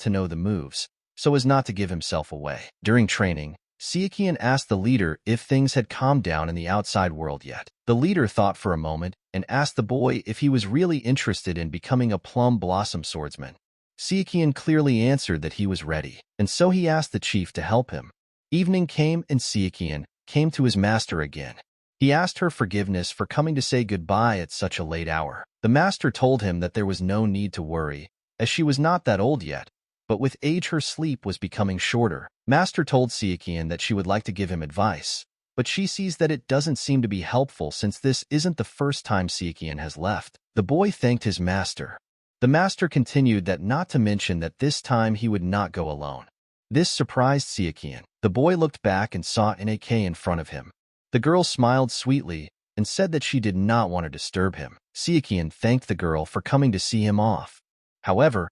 to know the moves, so as not to give himself away. During training, Sichuan asked the leader if things had calmed down in the outside world yet. The leader thought for a moment and asked the boy if he was really interested in becoming a plum blossom swordsman. Sichuan clearly answered that he was ready, and so he asked the chief to help him. Evening came and Sichuan came to his master again. He asked her forgiveness for coming to say goodbye at such a late hour. The master told him that there was no need to worry, as she was not that old yet, but with age her sleep was becoming shorter. Master told Sichuan that she would like to give him advice, but she sees that it doesn't seem to be helpful since this isn't the first time Sichuan has left. The boy thanked his master. The master continued that not to mention that this time he would not go alone. This surprised Sichuan. The boy looked back and saw Nek in front of him. The girl smiled sweetly and said that she did not want to disturb him. Sichuan thanked the girl for coming to see him off. However,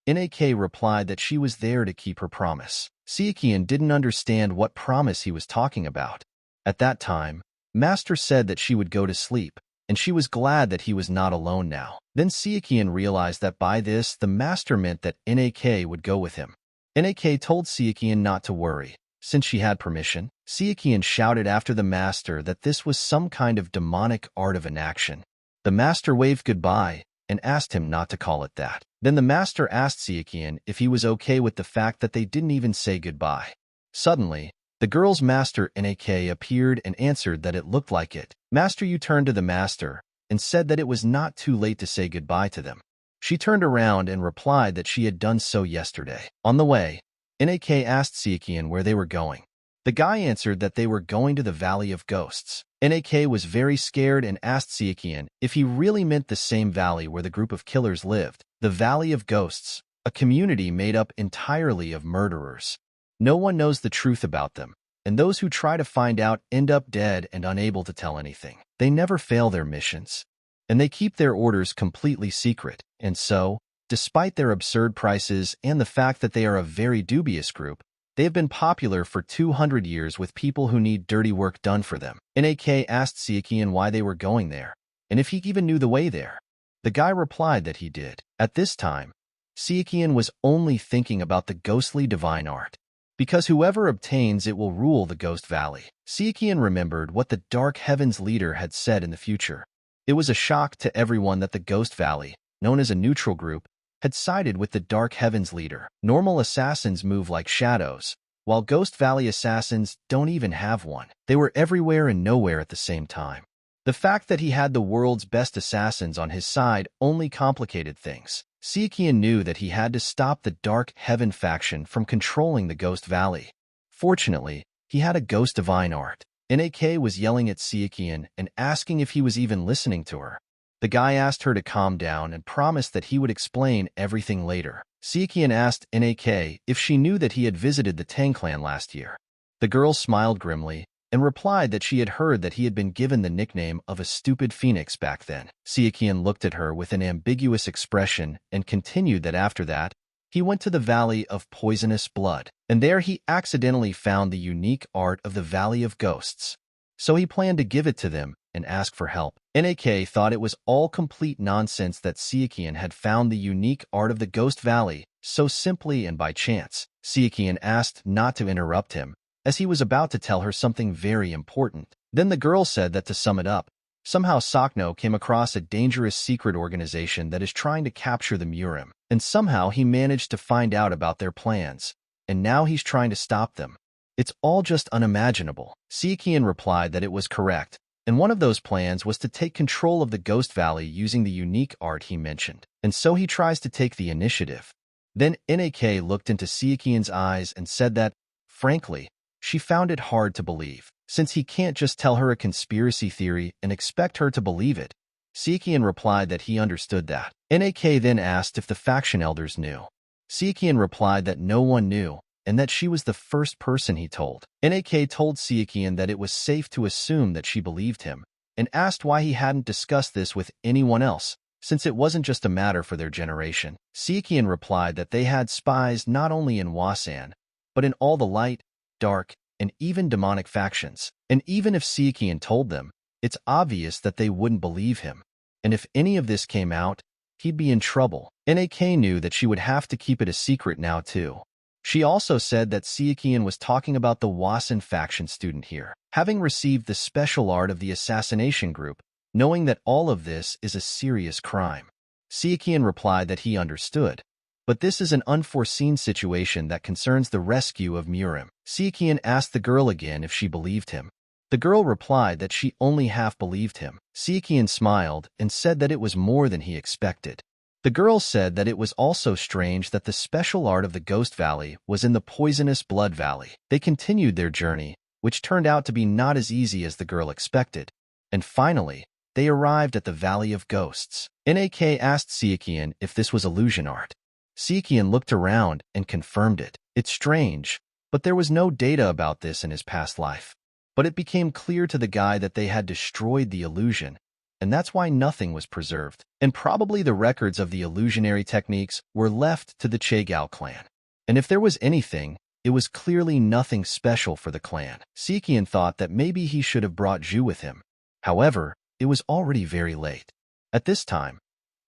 Nek replied that she was there to keep her promise. Sichuan didn't understand what promise he was talking about. At that time, Master said that she would go to sleep, and she was glad that he was not alone now. Then Sichuan realized that by this, the master meant that Nak would go with him. Nak told Sichuan not to worry, since she had permission. Sichuan shouted after the master that this was some kind of demonic art of inaction. The master waved goodbye and asked him not to call it that. Then the master asked Sichuan if he was okay with the fact that they didn't even say goodbye. Suddenly, the girl's master Nak appeared and answered that it looked like it. Master Yu turned to the master and said that it was not too late to say goodbye to them. She turned around and replied that she had done so yesterday. On the way, Nak asked Sichuan where they were going. The guy answered that they were going to the Valley of Ghosts. Nak was very scared and asked Sichuan if he really meant the same valley where the group of killers lived. The Valley of Ghosts, a community made up entirely of murderers. No one knows the truth about them, and those who try to find out end up dead and unable to tell anything. They never fail their missions, and they keep their orders completely secret. And so, despite their absurd prices and the fact that they are a very dubious group, they have been popular for 200 years with people who need dirty work done for them. Nak asked Sichuan why they were going there, and if he even knew the way there. The guy replied that he did. At this time, Sichuan was only thinking about the ghostly divine art, because whoever obtains it will rule the Ghost Valley. Sichuan remembered what the Dark Heavens leader had said in the future. It was a shock to everyone that the Ghost Valley, known as a neutral group, had sided with the Dark Heavens leader. Normal assassins move like shadows, while Ghost Valley assassins don't even have one. They were everywhere and nowhere at the same time. The fact that he had the world's best assassins on his side only complicated things. Sichuan knew that he had to stop the Dark Heaven faction from controlling the Ghost Valley. Fortunately, he had a ghost divine art. Nak was yelling at Sichuan and asking if he was even listening to her. The guy asked her to calm down and promised that he would explain everything later. Sichuan asked Nak if she knew that he had visited the Tang Clan last year. The girl smiled grimly and replied that she had heard that he had been given the nickname of a stupid phoenix back then. Sichuan looked at her with an ambiguous expression and continued that after that, he went to the Valley of Poisonous Blood, and there he accidentally found the unique art of the Valley of Ghosts. So he planned to give it to them and ask for help. Nak thought it was all complete nonsense that Sichuan had found the unique art of the Ghost Valley so simply and by chance. Sichuan asked not to interrupt him, as he was about to tell her something very important. Then the girl said that to sum it up, somehow Sakno came across a dangerous secret organization that is trying to capture the MURIM, and somehow he managed to find out about their plans, and now he's trying to stop them. It's all just unimaginable. Sichuan replied that it was correct, and one of those plans was to take control of the Ghost Valley using the unique art he mentioned, and so he tries to take the initiative. Then Nak looked into Sichuan's eyes and said that, frankly, she found it hard to believe, since he can't just tell her a conspiracy theory and expect her to believe it. Sichuan replied that he understood that. Nak then asked if the faction elders knew. Sichuan replied that no one knew, and that she was the first person he told. Nak told Sichuan that it was safe to assume that she believed him, and asked why he hadn't discussed this with anyone else, since it wasn't just a matter for their generation. Sichuan replied that they had spies not only in Wasan, but in all the light, dark, and even demonic factions. And even if Sichuan told them, it's obvious that they wouldn't believe him. And if any of this came out, he'd be in trouble. Nak knew that she would have to keep it a secret now too. She also said that Sichuan was talking about the Wasan faction student here, having received the special art of the assassination group, knowing that all of this is a serious crime. Sichuan replied that he understood, but this is an unforeseen situation that concerns the rescue of MURIM. Sichuan asked the girl again if she believed him. The girl replied that she only half believed him. Sichuan smiled and said that it was more than he expected. The girl said that it was also strange that the special art of the Ghost Valley was in the Poisonous Blood Valley. They continued their journey, which turned out to be not as easy as the girl expected. And finally, they arrived at the Valley of Ghosts. Nak asked Sichuan if this was illusion art. Sichuan looked around and confirmed it. It's strange, but there was no data about this in his past life. But it became clear to the guy that they had destroyed the illusion, and that's why nothing was preserved. And probably the records of the illusionary techniques were left to the Chagao clan. And if there was anything, it was clearly nothing special for the clan. Sichuan thought that maybe he should have brought Zhu with him. However, it was already very late. At this time,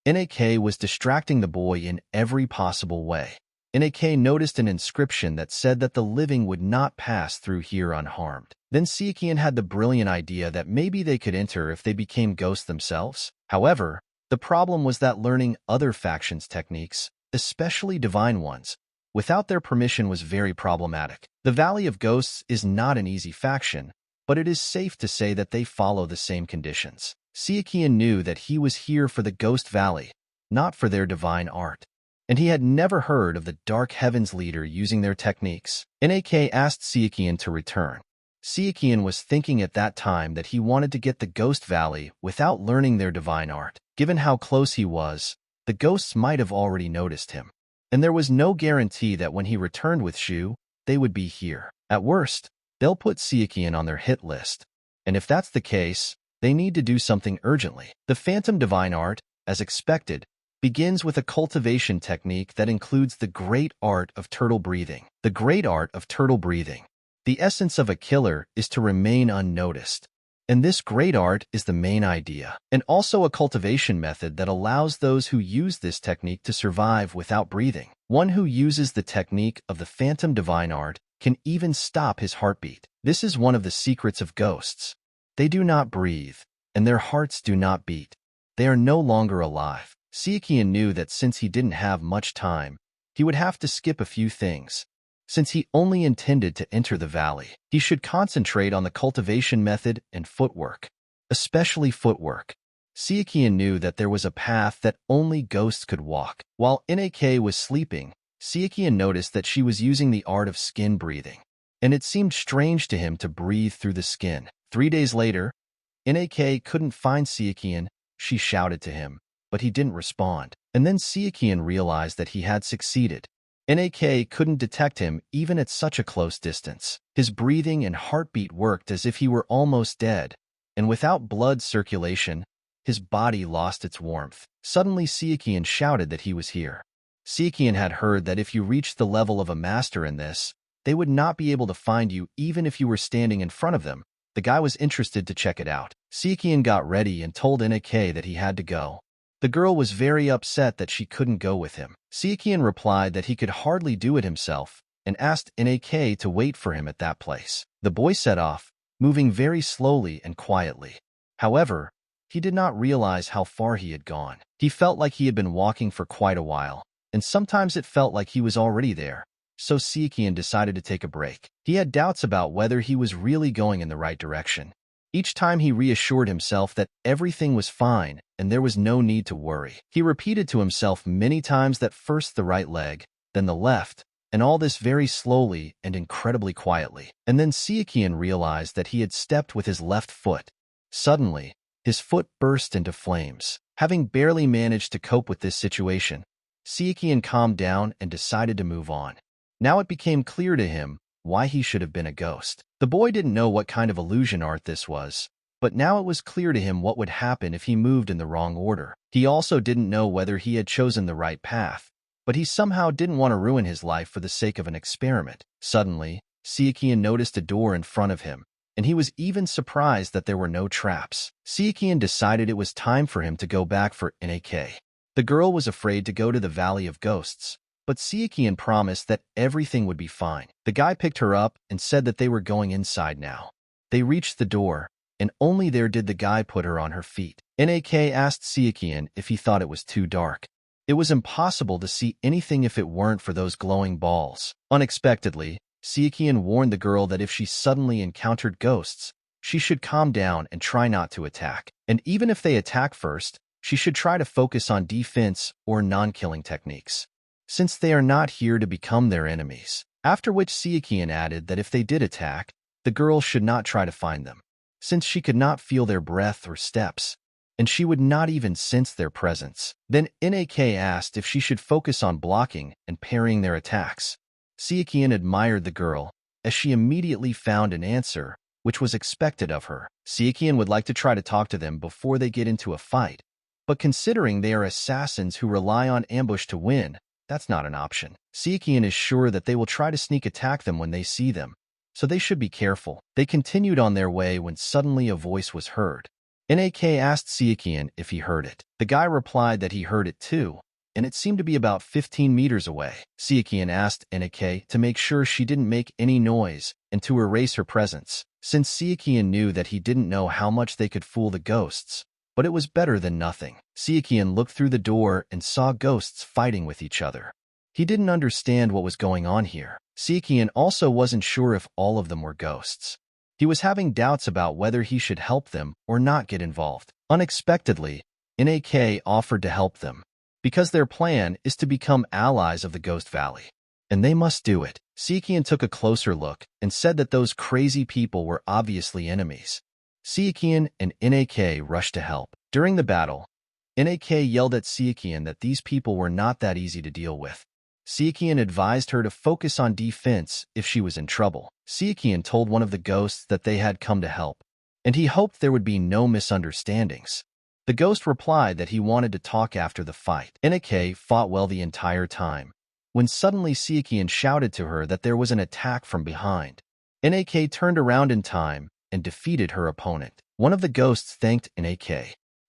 NAK was distracting the boy in every possible way. NAK noticed an inscription that said that the living would not pass through here unharmed. Then Sichuan had the brilliant idea that maybe they could enter if they became ghosts themselves. However, the problem was that learning other factions' techniques, especially divine ones, without their permission was very problematic. The Valley of Ghosts is not an easy faction, but it is safe to say that they follow the same conditions. Sichuan knew that he was here for the Ghost Valley, not for their divine art, and he had never heard of the Dark Heavens leader using their techniques. NAK asked Sichuan to return. Sichuan was thinking at that time that he wanted to get the Ghost Valley without learning their divine art. Given how close he was, the ghosts might have already noticed him, and there was no guarantee that when he returned with Shu, they would be here. At worst, they'll put Sichuan on their hit list, and if that's the case, they need to do something urgently. The Phantom Divine Art, as expected, begins with a cultivation technique that includes the Great Art of Turtle Breathing. The Great Art of Turtle Breathing. The essence of a killer is to remain unnoticed, and this Great Art is the main idea, and also a cultivation method that allows those who use this technique to survive without breathing. One who uses the technique of the Phantom Divine Art can even stop his heartbeat. This is one of the secrets of ghosts. They do not breathe, and their hearts do not beat. They are no longer alive. Sichuan knew that since he didn't have much time, he would have to skip a few things. Since he only intended to enter the valley, he should concentrate on the cultivation method and footwork, especially footwork. Sichuan knew that there was a path that only ghosts could walk. While NAK was sleeping, Sichuan noticed that she was using the art of skin breathing, and it seemed strange to him to breathe through the skin. 3 days later, NAK couldn't find Sichuan. She shouted to him, but he didn't respond. And then Sichuan realized that he had succeeded. NAK couldn't detect him even at such a close distance. His breathing and heartbeat worked as if he were almost dead, and without blood circulation, his body lost its warmth. Suddenly Sichuan shouted that he was here. Sichuan had heard that if you reached the level of a master in this, they would not be able to find you even if you were standing in front of them. The guy was interested to check it out. Sichuan got ready and told NAK that he had to go. The girl was very upset that she couldn't go with him. Sichuan replied that he could hardly do it himself and asked NAK to wait for him at that place. The boy set off, moving very slowly and quietly. However, he did not realize how far he had gone. He felt like he had been walking for quite a while, and sometimes it felt like he was already there. So Sichuan decided to take a break. He had doubts about whether he was really going in the right direction. Each time he reassured himself that everything was fine and there was no need to worry. He repeated to himself many times that first the right leg, then the left, and all this very slowly and incredibly quietly. And then Sichuan realized that he had stepped with his left foot. Suddenly, his foot burst into flames. Having barely managed to cope with this situation, Sichuan calmed down and decided to move on. Now it became clear to him why he should have been a ghost. The boy didn't know what kind of illusion art this was, but now it was clear to him what would happen if he moved in the wrong order. He also didn't know whether he had chosen the right path, but he somehow didn't want to ruin his life for the sake of an experiment. Suddenly, Sichuan noticed a door in front of him, and he was even surprised that there were no traps. Sichuan decided it was time for him to go back for NAK. The girl was afraid to go to the Valley of Ghosts, but Sichuan promised that everything would be fine. The guy picked her up and said that they were going inside now. They reached the door, and only there did the guy put her on her feet. NAK asked Sichuan if he thought it was too dark. It was impossible to see anything if it weren't for those glowing balls. Unexpectedly, Sichuan warned the girl that if she suddenly encountered ghosts, she should calm down and try not to attack. And even if they attack first, she should try to focus on defense or non-killing techniques, since they are not here to become their enemies. After which Sichuan added that if they did attack, the girl should not try to find them, since she could not feel their breath or steps, and she would not even sense their presence. Then NAK asked if she should focus on blocking and parrying their attacks. Sichuan admired the girl, as she immediately found an answer, which was expected of her. Sichuan would like to try to talk to them before they get into a fight, but considering they are assassins who rely on ambush to win, that's not an option. Sichuan is sure that they will try to sneak attack them when they see them, so they should be careful. They continued on their way when suddenly a voice was heard. Nak asked Sichuan if he heard it. The guy replied that he heard it too, and it seemed to be about 15 meters away. Sichuan asked Nak to make sure she didn't make any noise and to erase her presence, since Sichuan knew that he didn't know how much they could fool the ghosts. But it was better than nothing. Sichuan looked through the door and saw ghosts fighting with each other. He didn't understand what was going on here. Sichuan also wasn't sure if all of them were ghosts. He was having doubts about whether he should help them or not get involved. Unexpectedly, Nak offered to help them, because their plan is to become allies of the Ghost Valley. And they must do it. Sichuan took a closer look and said that those crazy people were obviously enemies. Sichuan and Nak rushed to help. During the battle, Nak yelled at Sichuan that these people were not that easy to deal with. Sichuan advised her to focus on defense if she was in trouble. Sichuan told one of the ghosts that they had come to help, and he hoped there would be no misunderstandings. The ghost replied that he wanted to talk after the fight. Nak fought well the entire time, when suddenly Sichuan shouted to her that there was an attack from behind. Nak turned around in time and defeated her opponent. One of the ghosts thanked Nak.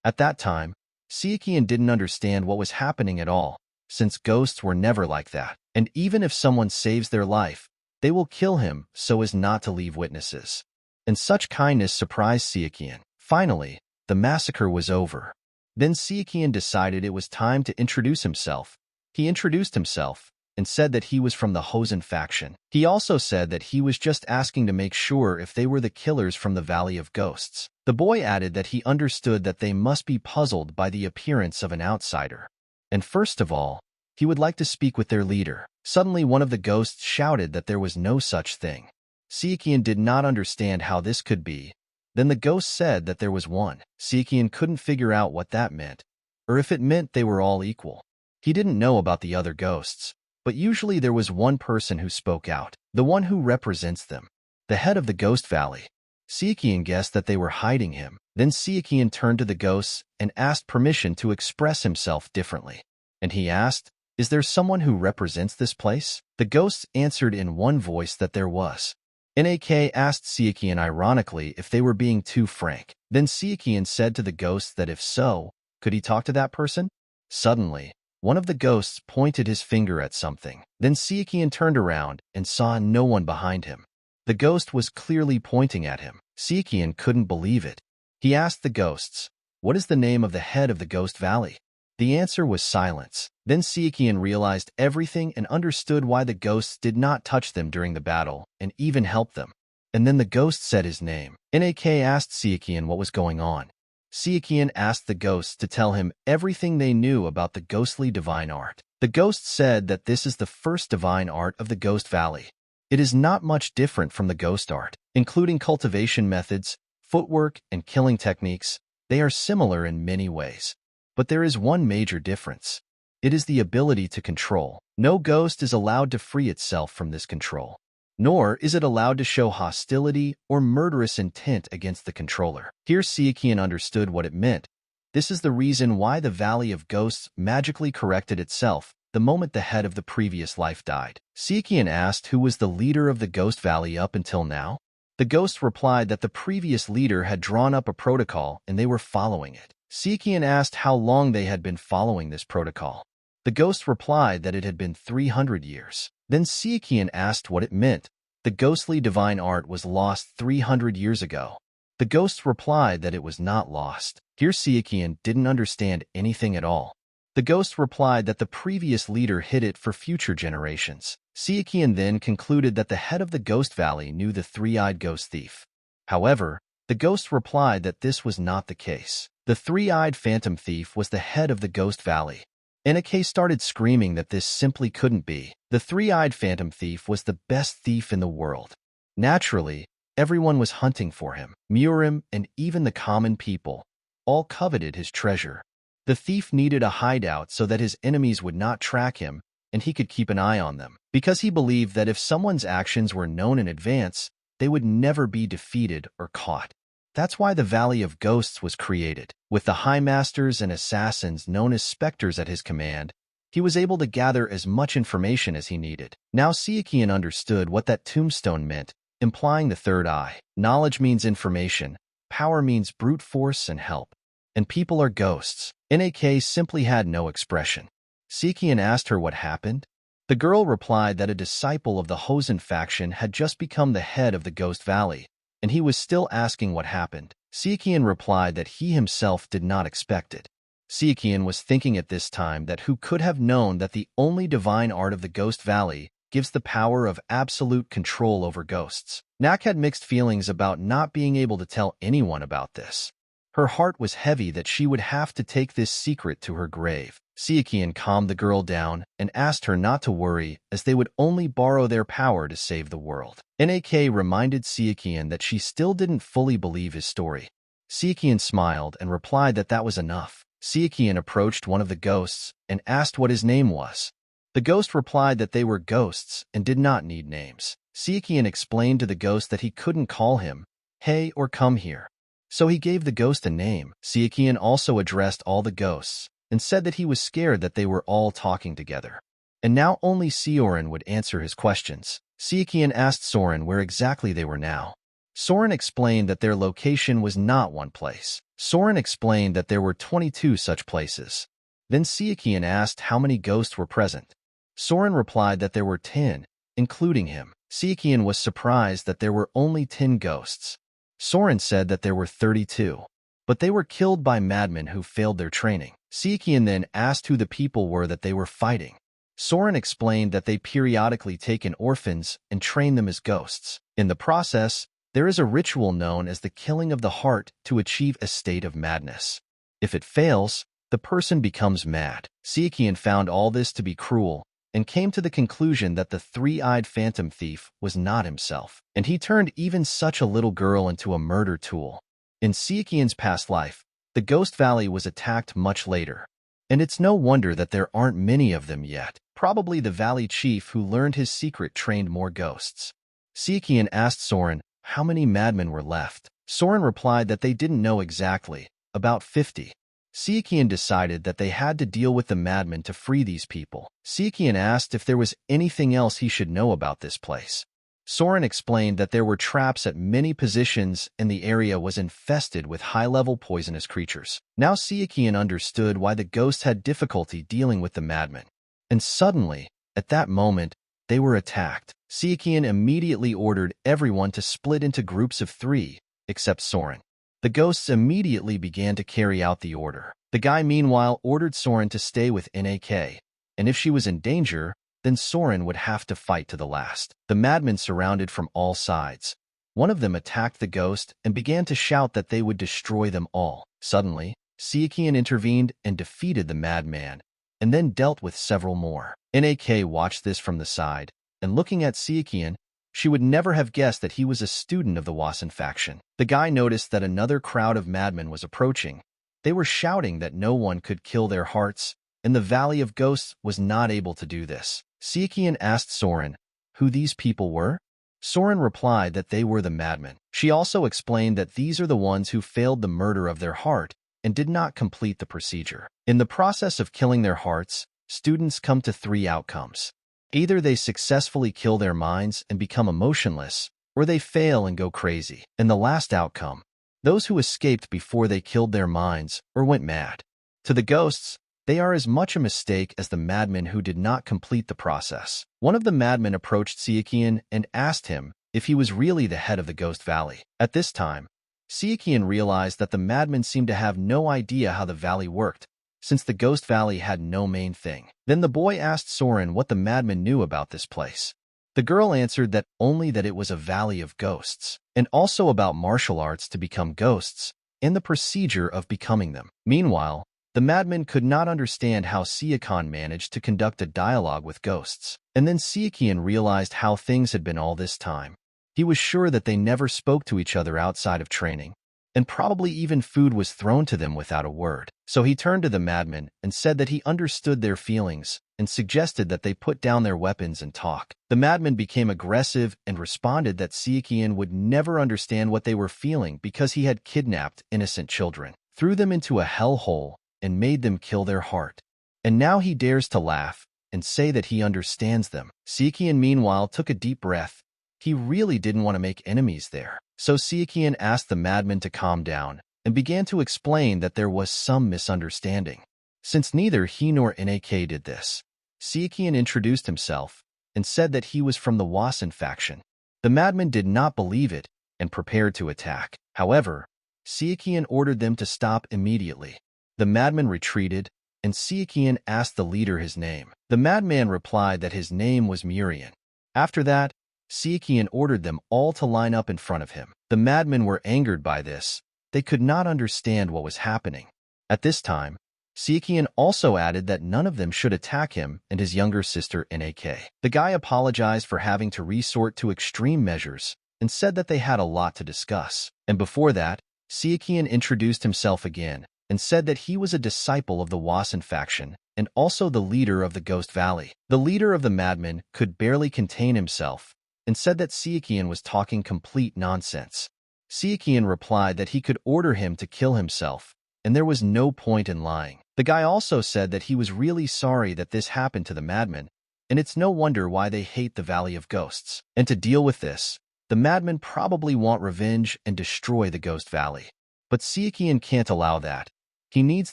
At that time, Sichuan didn't understand what was happening at all, since ghosts were never like that, and even if someone saves their life, they will kill him so as not to leave witnesses. And such kindness surprised Sichuan. Finally, the massacre was over. Then Sichuan decided it was time to introduce himself. He introduced himself and said that he was from the Hosen faction. He also said that he was just asking to make sure if they were the killers from the Valley of Ghosts. The boy added that he understood that they must be puzzled by the appearance of an outsider. And first of all, he would like to speak with their leader. Suddenly, one of the ghosts shouted that there was no such thing. Sichuan did not understand how this could be. Then the ghost said that there was one. Sichuan couldn't figure out what that meant, or if it meant they were all equal. He didn't know about the other ghosts, but usually there was one person who spoke out, the one who represents them, the head of the Ghost Valley. Sichuan guessed that they were hiding him. Then Sichuan turned to the ghosts and asked permission to express himself differently. And he asked, "Is there someone who represents this place?" The ghosts answered in one voice that there was. Nak asked Sichuan ironically if they were being too frank. Then Sichuan said to the ghosts that if so, could he talk to that person? Suddenly, one of the ghosts pointed his finger at something. Then Sichuan turned around and saw no one behind him. The ghost was clearly pointing at him. Sichuan couldn't believe it. He asked the ghosts, "What is the name of the head of the Ghost Valley?" The answer was silence. Then Sichuan realized everything and understood why the ghosts did not touch them during the battle and even help them. And then the ghost said his name. Nak asked Sichuan what was going on. Sichuan asked the ghosts to tell him everything they knew about the ghostly divine art. The ghost said that this is the first divine art of the Ghost Valley. It is not much different from the ghost art, including cultivation methods, footwork, and killing techniques. They are similar in many ways. But there is one major difference. It is the ability to control. No ghost is allowed to free itself from this control, nor is it allowed to show hostility or murderous intent against the controller. Here Sichuan understood what it meant. This is the reason why the Valley of Ghosts magically corrected itself the moment the head of the previous life died. Sichuan asked who was the leader of the Ghost Valley up until now. The ghost replied that the previous leader had drawn up a protocol and they were following it. Sichuan asked how long they had been following this protocol. The ghost replied that it had been 300 years. Then Sichuan asked what it meant. The ghostly divine art was lost 300 years ago. The ghost replied that it was not lost. Here Sichuan didn't understand anything at all. The ghost replied that the previous leader hid it for future generations. Sichuan then concluded that the head of the Ghost Valley knew the three-eyed ghost thief. However, the ghost replied that this was not the case. The three-eyed phantom thief was the head of the Ghost Valley. Nak started screaming that this simply couldn't be. The three-eyed phantom thief was the best thief in the world. Naturally, everyone was hunting for him. MURIM and even the common people all coveted his treasure. The thief needed a hideout so that his enemies would not track him and he could keep an eye on them, because he believed that if someone's actions were known in advance, they would never be defeated or caught. That's why the Valley of Ghosts was created. With the High Masters and assassins known as Spectres at his command, he was able to gather as much information as he needed. Now Sichuan understood what that tombstone meant, implying the third eye. Knowledge means information, power means brute force and help. And people are ghosts. Nak simply had no expression. Sichuan asked her what happened. The girl replied that a disciple of the Hosen faction had just become the head of the Ghost Valley, and he was still asking what happened. Sichuan replied that he himself did not expect it. Sichuan was thinking at this time that who could have known that the only divine art of the Ghost Valley gives the power of absolute control over ghosts. Nak had mixed feelings about not being able to tell anyone about this. Her heart was heavy that she would have to take this secret to her grave. Sichuan calmed the girl down and asked her not to worry, as they would only borrow their power to save the world. Nak reminded Sichuan that she still didn't fully believe his story. Sichuan smiled and replied that that was enough. Sichuan approached one of the ghosts and asked what his name was. The ghost replied that they were ghosts and did not need names. Sichuan explained to the ghost that he couldn't call him, "Hey" or "Come here." So he gave the ghost a name. Sichuan also addressed all the ghosts and said that he was scared that they were all talking together. And now only Soren would answer his questions. Sichuan asked Soren where exactly they were now. Soren explained that their location was not one place. Soren explained that there were 22 such places. Then Sichuan asked how many ghosts were present. Soren replied that there were 10, including him. Sichuan was surprised that there were only 10 ghosts. Soren said that there were 32, but they were killed by madmen who failed their training. Sichuan then asked who the people were that they were fighting. Soren explained that they periodically take in orphans and train them as ghosts. In the process, there is a ritual known as the killing of the heart to achieve a state of madness. If it fails, the person becomes mad. Sichuan found all this to be cruel and came to the conclusion that the three-eyed phantom thief was not himself, and he turned even such a little girl into a murder tool. In Sichuan's past life, the Ghost Valley was attacked much later, and it's no wonder that there aren't many of them yet. Probably the valley chief who learned his secret trained more ghosts. Sichuan asked Soren how many madmen were left. Soren replied that they didn't know exactly, about 50. Sichuan decided that they had to deal with the madmen to free these people. Sichuan asked if there was anything else he should know about this place. Soren explained that there were traps at many positions and the area was infested with high-level poisonous creatures. Now Sichuan understood why the ghosts had difficulty dealing with the madmen. And suddenly, at that moment, they were attacked. Sichuan immediately ordered everyone to split into groups of 3, except Soren. The ghosts immediately began to carry out the order. The guy meanwhile ordered Soren to stay with Nak, and if she was in danger, then Soren would have to fight to the last. The madmen surrounded from all sides. One of them attacked the ghost and began to shout that they would destroy them all. Suddenly, Sichuan intervened and defeated the madman, and then dealt with several more. Nak watched this from the side, and looking at Sichuan, she would never have guessed that he was a student of the Wasen faction. The guy noticed that another crowd of madmen was approaching. They were shouting that no one could kill their hearts, and the Valley of Ghosts was not able to do this. Sichuan asked Soren who these people were. Soren replied that they were the madmen. She also explained that these are the ones who failed the murder of their heart and did not complete the procedure. In the process of killing their hearts, students come to 3 outcomes. Either they successfully kill their minds and become emotionless, or they fail and go crazy. In the last outcome, those who escaped before they killed their minds or went mad. To the ghosts, they are as much a mistake as the madmen who did not complete the process. One of the madmen approached Sichuan and asked him if he was really the head of the Ghost Valley. At this time, Sichuan realized that the madmen seemed to have no idea how the valley worked, since the Ghost Valley had no main thing. Then the boy asked Soren what the madman knew about this place. The girl answered that only that it was a valley of ghosts, and also about martial arts to become ghosts, and the procedure of becoming them. Meanwhile, the madman could not understand how Sichuan managed to conduct a dialogue with ghosts. And then Sichuan realized how things had been all this time. He was sure that they never spoke to each other outside of training, and probably even food was thrown to them without a word. So he turned to the madmen and said that he understood their feelings and suggested that they put down their weapons and talk. The madmen became aggressive and responded that Sichuan would never understand what they were feeling because he had kidnapped innocent children, threw them into a hellhole, and made them kill their heart. And now he dares to laugh and say that he understands them. Sichuan meanwhile took a deep breath He really didn't want to make enemies there. So Sichuan asked the madman to calm down and began to explain that there was some misunderstanding. Since neither he nor Nak did this, Sichuan introduced himself and said that he was from the Wasan faction. The madman did not believe it and prepared to attack. However, Sichuan ordered them to stop immediately. The madman retreated, and Sichuan asked the leader his name. The madman replied that his name was MURIM. After that, Sichuan ordered them all to line up in front of him. The madmen were angered by this. They could not understand what was happening. At this time, Sichuan also added that none of them should attack him and his younger sister Nak. The guy apologized for having to resort to extreme measures and said that they had a lot to discuss. And before that, Sichuan introduced himself again and said that he was a disciple of the Wasan faction and also the leader of the Ghost Valley. The leader of the madmen could barely contain himself and said that Sichuan was talking complete nonsense. Sichuan replied that he could order him to kill himself, and there was no point in lying. The guy also said that he was really sorry that this happened to the madmen, and it's no wonder why they hate the Valley of Ghosts. And to deal with this, the madmen probably want revenge and destroy the Ghost Valley. But Sichuan can't allow that. He needs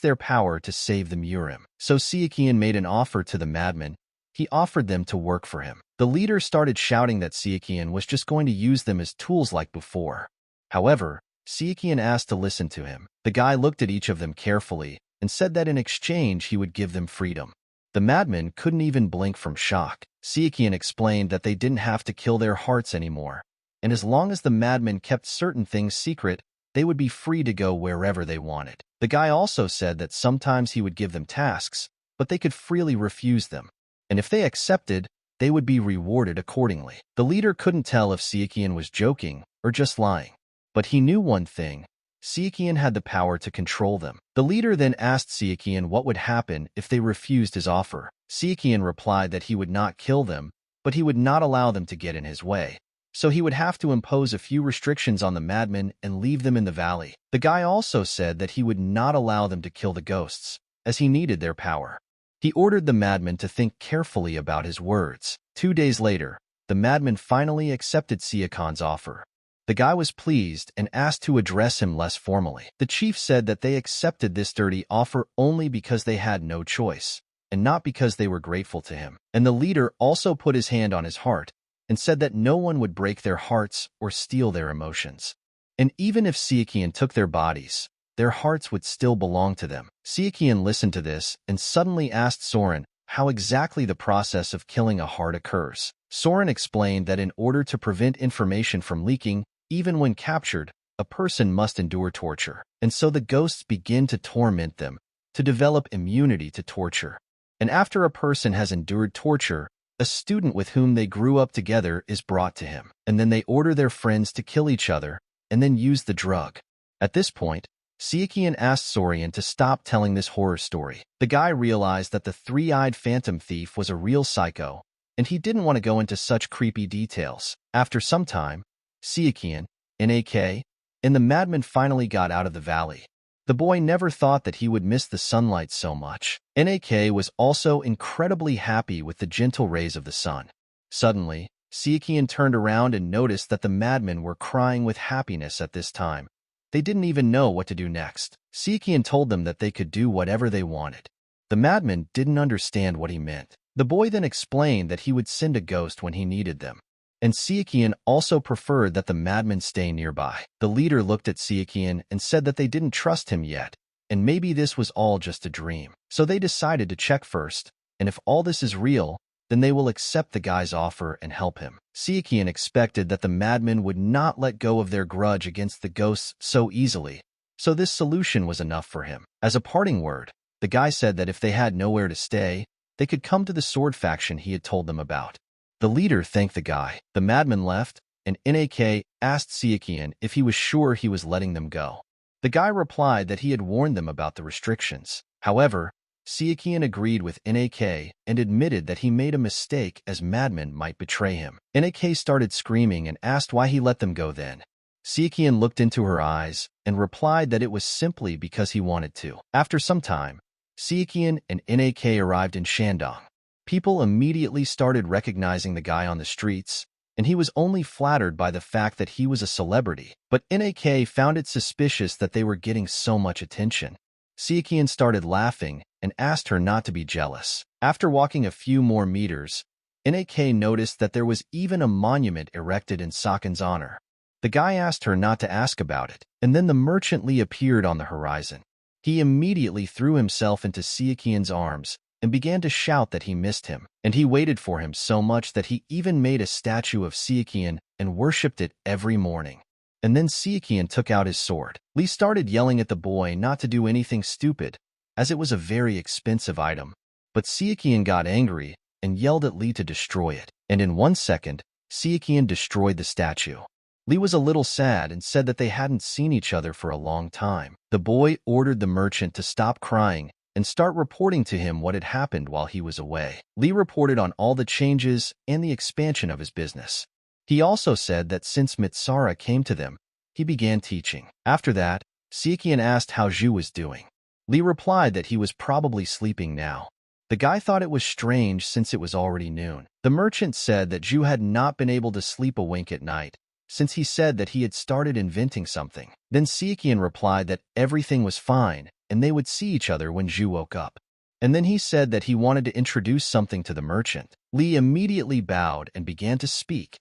their power to save the MURIM. So Sichuan made an offer to the madmen. He offered them to work for him. The leader started shouting that Sichuan was just going to use them as tools like before. However, Sichuan asked to listen to him. The guy looked at each of them carefully and said that in exchange he would give them freedom. The madmen couldn't even blink from shock. Sichuan explained that they didn't have to kill their hearts anymore, and as long as the madmen kept certain things secret, they would be free to go wherever they wanted. The guy also said that sometimes he would give them tasks, but they could freely refuse them, and if they accepted, they would be rewarded accordingly. The leader couldn't tell if Sichuan was joking or just lying, but he knew one thing: Sichuan had the power to control them. The leader then asked Sichuan what would happen if they refused his offer. Sichuan replied that he would not kill them, but he would not allow them to get in his way. So he would have to impose a few restrictions on the madmen and leave them in the valley. The guy also said that he would not allow them to kill the ghosts, as he needed their power. He ordered the madmen to think carefully about his words. 2 days later, the madmen finally accepted Sichuan's offer. The guy was pleased and asked to address him less formally. The chief said that they accepted this dirty offer only because they had no choice, and not because they were grateful to him. And the leader also put his hand on his heart and said that no one would break their hearts or steal their emotions. And even if Sichuan took their bodies, their hearts would still belong to them. Sichuan listened to this and suddenly asked Soren how exactly the process of killing a heart occurs. Soren explained that in order to prevent information from leaking, even when captured, a person must endure torture. And so the ghosts begin to torment them, to develop immunity to torture. And after a person has endured torture, a student with whom they grew up together is brought to him, and then they order their friends to kill each other and then use the drug. At this point, Sichuan asked Soren to stop telling this horror story. The guy realized that the three-eyed phantom thief was a real psycho, and he didn't want to go into such creepy details. After some time, Sichuan, Nak, and the madman finally got out of the valley. The boy never thought that he would miss the sunlight so much. Nak was also incredibly happy with the gentle rays of the sun. Suddenly, Sichuan turned around and noticed that the madmen were crying with happiness at this time. They didn't even know what to do next. Sichuan told them that they could do whatever they wanted. The madmen didn't understand what he meant. The boy then explained that he would send a ghost when he needed them. And Sichuan also preferred that the madmen stay nearby. The leader looked at Sichuan and said that they didn't trust him yet, and maybe this was all just a dream. So they decided to check first, and if all this is real, then they will accept the guy's offer and help him. Sichuan expected that the madmen would not let go of their grudge against the ghosts so easily, so this solution was enough for him. As a parting word, the guy said that if they had nowhere to stay, they could come to the sword faction he had told them about. The leader thanked the guy. The madman left, and Nak asked Sichuan if he was sure he was letting them go. The guy replied that he had warned them about the restrictions. However, Sichuan agreed with Nak and admitted that he made a mistake as madmen might betray him. Nak started screaming and asked why he let them go then. Sichuan looked into her eyes and replied that it was simply because he wanted to. After some time, Sichuan and Nak arrived in Shandong. People immediately started recognizing the guy on the streets, and he was only flattered by the fact that he was a celebrity. But Nak found it suspicious that they were getting so much attention. Sichuan started laughing and asked her not to be jealous. After walking a few more meters, Nak noticed that there was even a monument erected in Sakan's honor. The guy asked her not to ask about it, and then the merchant Li appeared on the horizon. He immediately threw himself into Sichuan's arms and began to shout that he missed him, and he waited for him so much that he even made a statue of Sichuan and worshipped it every morning. And then Sichuan took out his sword. Li started yelling at the boy not to do anything stupid, as it was a very expensive item. But Sichuan got angry and yelled at Li to destroy it, and in 1 second, Sichuan destroyed the statue. Li was a little sad and said that they hadn't seen each other for a long time. The boy ordered the merchant to stop crying and start reporting to him what had happened while he was away. Li reported on all the changes and the expansion of his business. He also said that since Mitsara came to them, he began teaching. After that, Sichuan asked how Zhu was doing. Li replied that he was probably sleeping now. The guy thought it was strange since it was already noon. The merchant said that Zhu had not been able to sleep a wink at night, since he said that he had started inventing something. Then Sichuan replied that everything was fine, and they would see each other when Zhu woke up. And then he said that he wanted to introduce something to the merchant. Li immediately bowed and began to speak.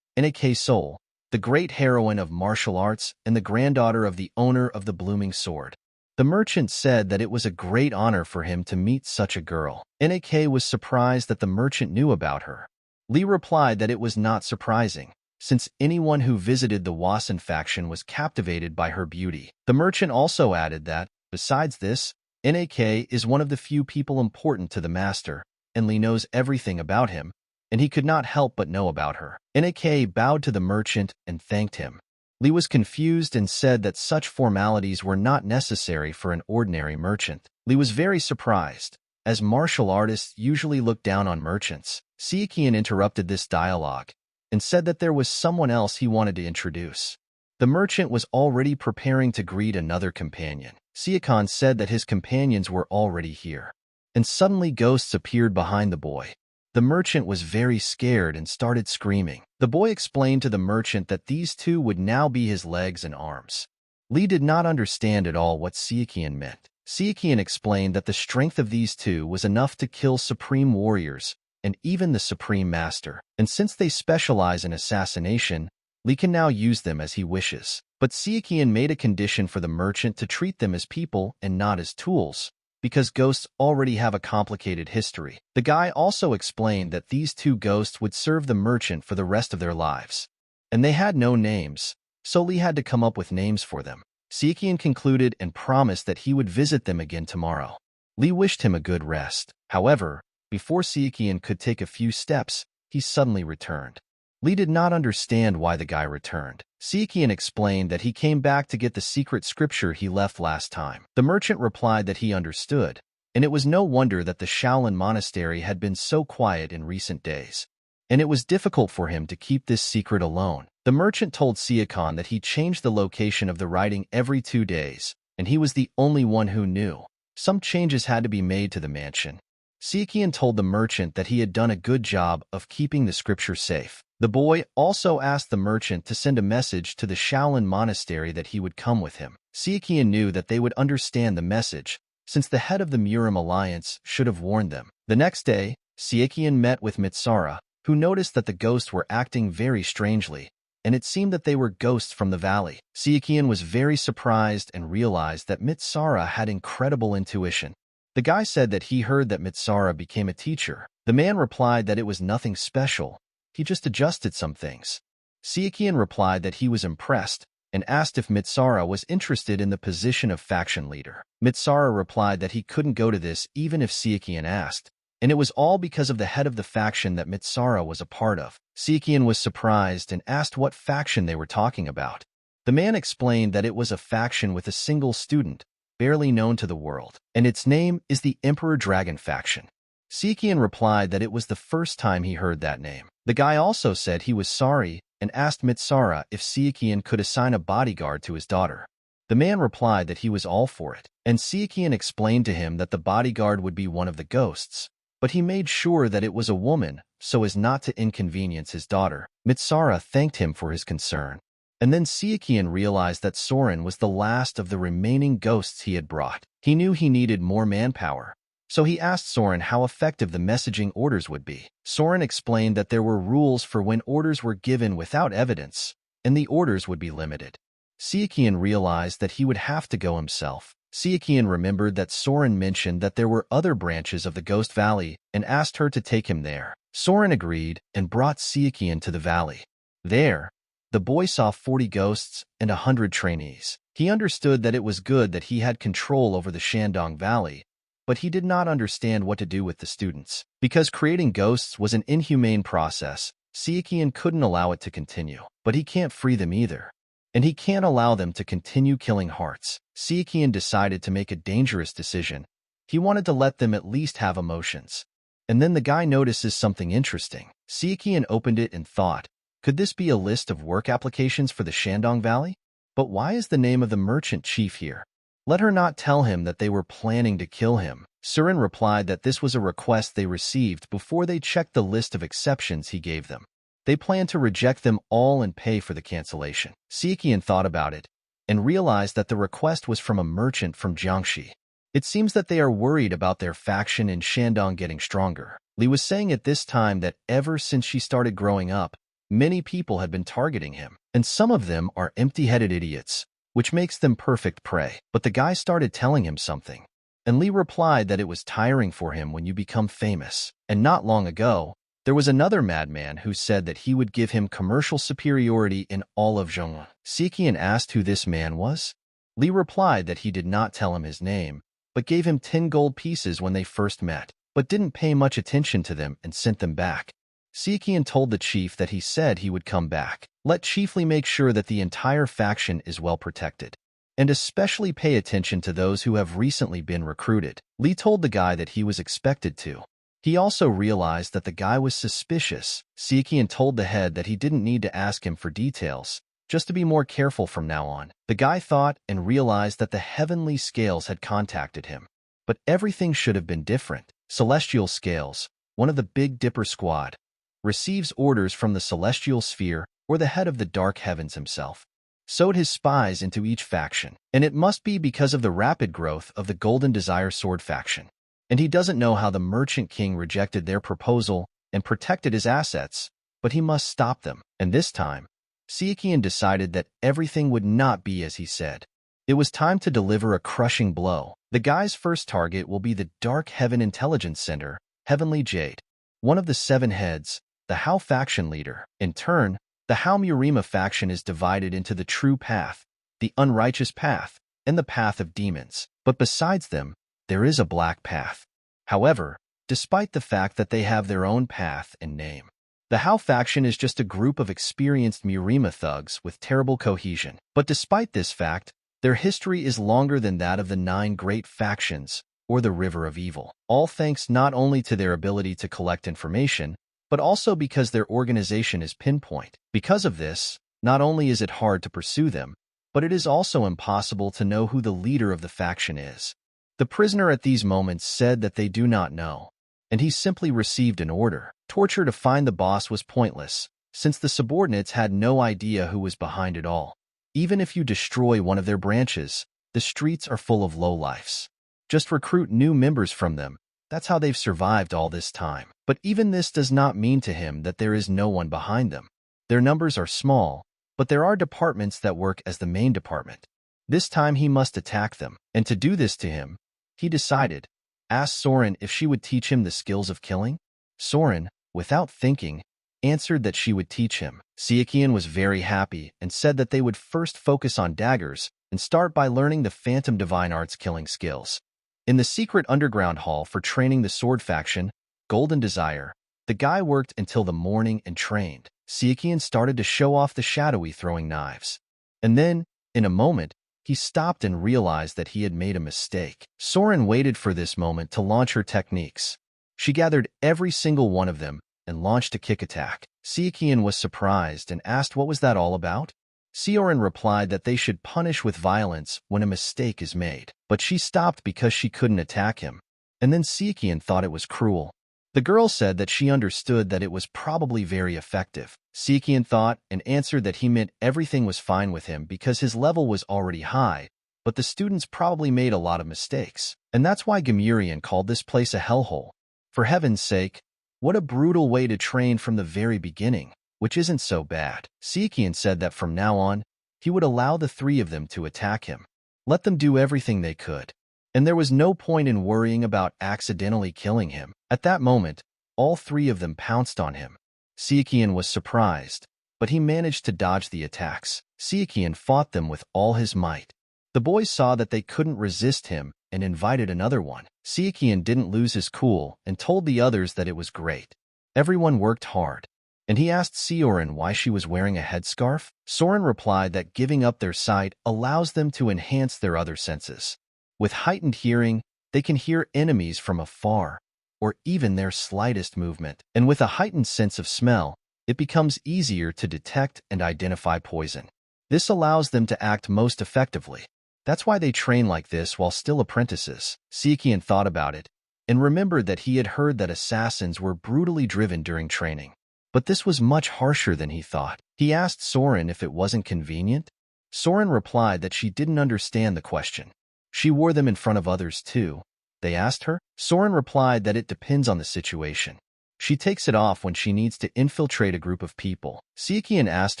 Nak Soul, the great heroine of martial arts and the granddaughter of the owner of the blooming sword. The merchant said that it was a great honor for him to meet such a girl. Nak was surprised that the merchant knew about her. Li replied that it was not surprising, since anyone who visited the Wasan faction was captivated by her beauty. The merchant also added that, besides this, Nak is one of the few people important to the master, and Li knows everything about him, and he could not help but know about her. Nak bowed to the merchant and thanked him. Li was confused and said that such formalities were not necessary for an ordinary merchant. Li was very surprised, as martial artists usually look down on merchants. Sichuan interrupted this dialogue and said that there was someone else he wanted to introduce. The merchant was already preparing to greet another companion. Sichuan said that his companions were already here, and suddenly ghosts appeared behind the boy. The merchant was very scared and started screaming. The boy explained to the merchant that these two would now be his legs and arms. Li did not understand at all what Sichuan meant. Sichuan explained that the strength of these two was enough to kill supreme warriors and even the supreme master, and since they specialize in assassination, Li can now use them as he wishes. But Sichuan made a condition for the merchant to treat them as people and not as tools, because ghosts already have a complicated history. The guy also explained that these two ghosts would serve the merchant for the rest of their lives, and they had no names, so Li had to come up with names for them. Sichuan concluded and promised that he would visit them again tomorrow. Li wished him a good rest. However, before Sichuan could take a few steps, he suddenly returned. Li did not understand why the guy returned. Sichuan explained that he came back to get the secret scripture he left last time. The merchant replied that he understood, and it was no wonder that the Shaolin monastery had been so quiet in recent days, and it was difficult for him to keep this secret alone. The merchant told Sichuan that he changed the location of the writing every 2 days, and he was the only one who knew. Some changes had to be made to the mansion. Sichuan told the merchant that he had done a good job of keeping the scripture safe. The boy also asked the merchant to send a message to the Shaolin monastery that he would come with him. Sichuan knew that they would understand the message, since the head of the MURIM alliance should have warned them. The next day, Sichuan met with Mitsara, who noticed that the ghosts were acting very strangely, and it seemed that they were ghosts from the valley. Sichuan was very surprised and realized that Mitsara had incredible intuition. The guy said that he heard that Mitsara became a teacher. The man replied that it was nothing special. He just adjusted some things. Sichuan replied that he was impressed and asked if Mitsara was interested in the position of faction leader. Mitsara replied that he couldn't go to this even if Sichuan asked, and it was all because of the head of the faction that Mitsara was a part of. Sichuan was surprised and asked what faction they were talking about. The man explained that it was a faction with a single student, barely known to the world, and its name is the Emperor Dragon faction. Sichuan replied that it was the first time he heard that name. The guy also said he was sorry and asked Mitsara if Sichuan could assign a bodyguard to his daughter. The man replied that he was all for it, and Sichuan explained to him that the bodyguard would be one of the ghosts, but he made sure that it was a woman so as not to inconvenience his daughter. Mitsara thanked him for his concern. And then Sichuan realized that Soren was the last of the remaining ghosts he had brought. He knew he needed more manpower, so he asked Soren how effective the messaging orders would be. Soren explained that there were rules for when orders were given without evidence, and the orders would be limited. Sichuan realized that he would have to go himself. Sichuan remembered that Soren mentioned that there were other branches of the Ghost Valley and asked her to take him there. Soren agreed and brought Sichuan to the valley. There, the boy saw 40 ghosts and 100 trainees. He understood that it was good that he had control over the Shandong Valley, but he did not understand what to do with the students. Because creating ghosts was an inhumane process, Sichuan couldn't allow it to continue. But he can't free them either. And he can't allow them to continue killing hearts. Sichuan decided to make a dangerous decision. He wanted to let them at least have emotions. And then the guy notices something interesting. Sichuan opened it and thought, could this be a list of work applications for the Shandong Valley? But why is the name of the merchant chief here? Let her not tell him that they were planning to kill him. Soren replied that this was a request they received before they checked the list of exceptions he gave them. They planned to reject them all and pay for the cancellation. Sichuan thought about it and realized that the request was from a merchant from Jiangxi. It seems that they are worried about their faction in Shandong getting stronger. Li was saying at this time that ever since she started growing up, many people had been targeting him, and some of them are empty-headed idiots, which makes them perfect prey. But the guy started telling him something, and Li replied that it was tiring for him when you become famous. And not long ago, there was another madman who said that he would give him commercial superiority in all of Zhonghe. Sichuan asked who this man was. Li replied that he did not tell him his name, but gave him 10 gold pieces when they first met, but didn't pay much attention to them and sent them back. Sichuan told the chief that he said he would come back. Let Chief Li make sure that the entire faction is well protected, and especially pay attention to those who have recently been recruited. Li told the guy that he was expected to. He also realized that the guy was suspicious. Sichuan told the head that he didn't need to ask him for details, just to be more careful from now on. The guy thought and realized that the heavenly scales had contacted him. But everything should have been different. Celestial Scales, one of the Big Dipper squad, receives orders from the celestial sphere or the head of the dark heavens himself. Sowed his spies into each faction, and it must be because of the rapid growth of the Golden Desire Sword faction. And he doesn't know how the Merchant King rejected their proposal and protected his assets, but he must stop them. And this time, Sichuan decided that everything would not be as he said. It was time to deliver a crushing blow. The guy's first target will be the Dark Heaven Intelligence Center, Heavenly Jade, one of the 7 heads, the Hao faction leader. In turn, the Hao MURIM faction is divided into the True Path, the Unrighteous Path, and the Path of Demons. But besides them, there is a Black Path. However, despite the fact that they have their own path and name, the Hao faction is just a group of experienced MURIM thugs with terrible cohesion. But despite this fact, their history is longer than that of the 9 great factions, or the River of Evil, all thanks not only to their ability to collect information, but also because their organization is pinpoint. Because of this, not only is it hard to pursue them, but it is also impossible to know who the leader of the faction is. The prisoner at these moments said that they do not know, and he simply received an order. Torture to find the boss was pointless, since the subordinates had no idea who was behind it all. Even if you destroy one of their branches, the streets are full of lowlifes. Just recruit new members from them. That's how they've survived all this time. But even this does not mean to him that there is no one behind them. Their numbers are small, but there are departments that work as the main department. This time he must attack them, and to do this to him, he decided, asked Soren if she would teach him the skills of killing. Soren, without thinking, answered that she would teach him. Sichuan was very happy and said that they would first focus on daggers and start by learning the Phantom Divine Arts killing skills. In the secret underground hall for training the sword faction, Golden Desire, the guy worked until the morning and trained. Sichuan started to show off the shadowy throwing knives. And then, in a moment, he stopped and realized that he had made a mistake. Soren waited for this moment to launch her techniques. She gathered every single one of them and launched a kick attack. Sichuan was surprised and asked what was that all about? Soren replied that they should punish with violence when a mistake is made. But she stopped because she couldn't attack him. And then Sichuan thought it was cruel. The girl said that she understood that it was probably very effective. Sichuan thought and answered that he meant everything was fine with him because his level was already high, but the students probably made a lot of mistakes. And that's why MURIM called this place a hellhole. For heaven's sake, what a brutal way to train from the very beginning, which isn't so bad. Sichuan said that from now on, he would allow the three of them to attack him. Let them do everything they could. And there was no point in worrying about accidentally killing him. At that moment, all three of them pounced on him. Sichuan was surprised, but he managed to dodge the attacks. Sichuan fought them with all his might. The boys saw that they couldn't resist him and invited another one. Sichuan didn't lose his cool and told the others that it was great. Everyone worked hard, and he asked Soren why she was wearing a headscarf. Soren replied that giving up their sight allows them to enhance their other senses. With heightened hearing, they can hear enemies from afar, or even their slightest movement. And with a heightened sense of smell, it becomes easier to detect and identify poison. This allows them to act most effectively. That's why they train like this while still apprentices. Sichuan thought about it, and remembered that he had heard that assassins were brutally driven during training. But this was much harsher than he thought. He asked Soren if it wasn't convenient. Soren replied that she didn't understand the question. She wore them in front of others too. They asked her. Soren replied that it depends on the situation. She takes it off when she needs to infiltrate a group of people. Sichuan asked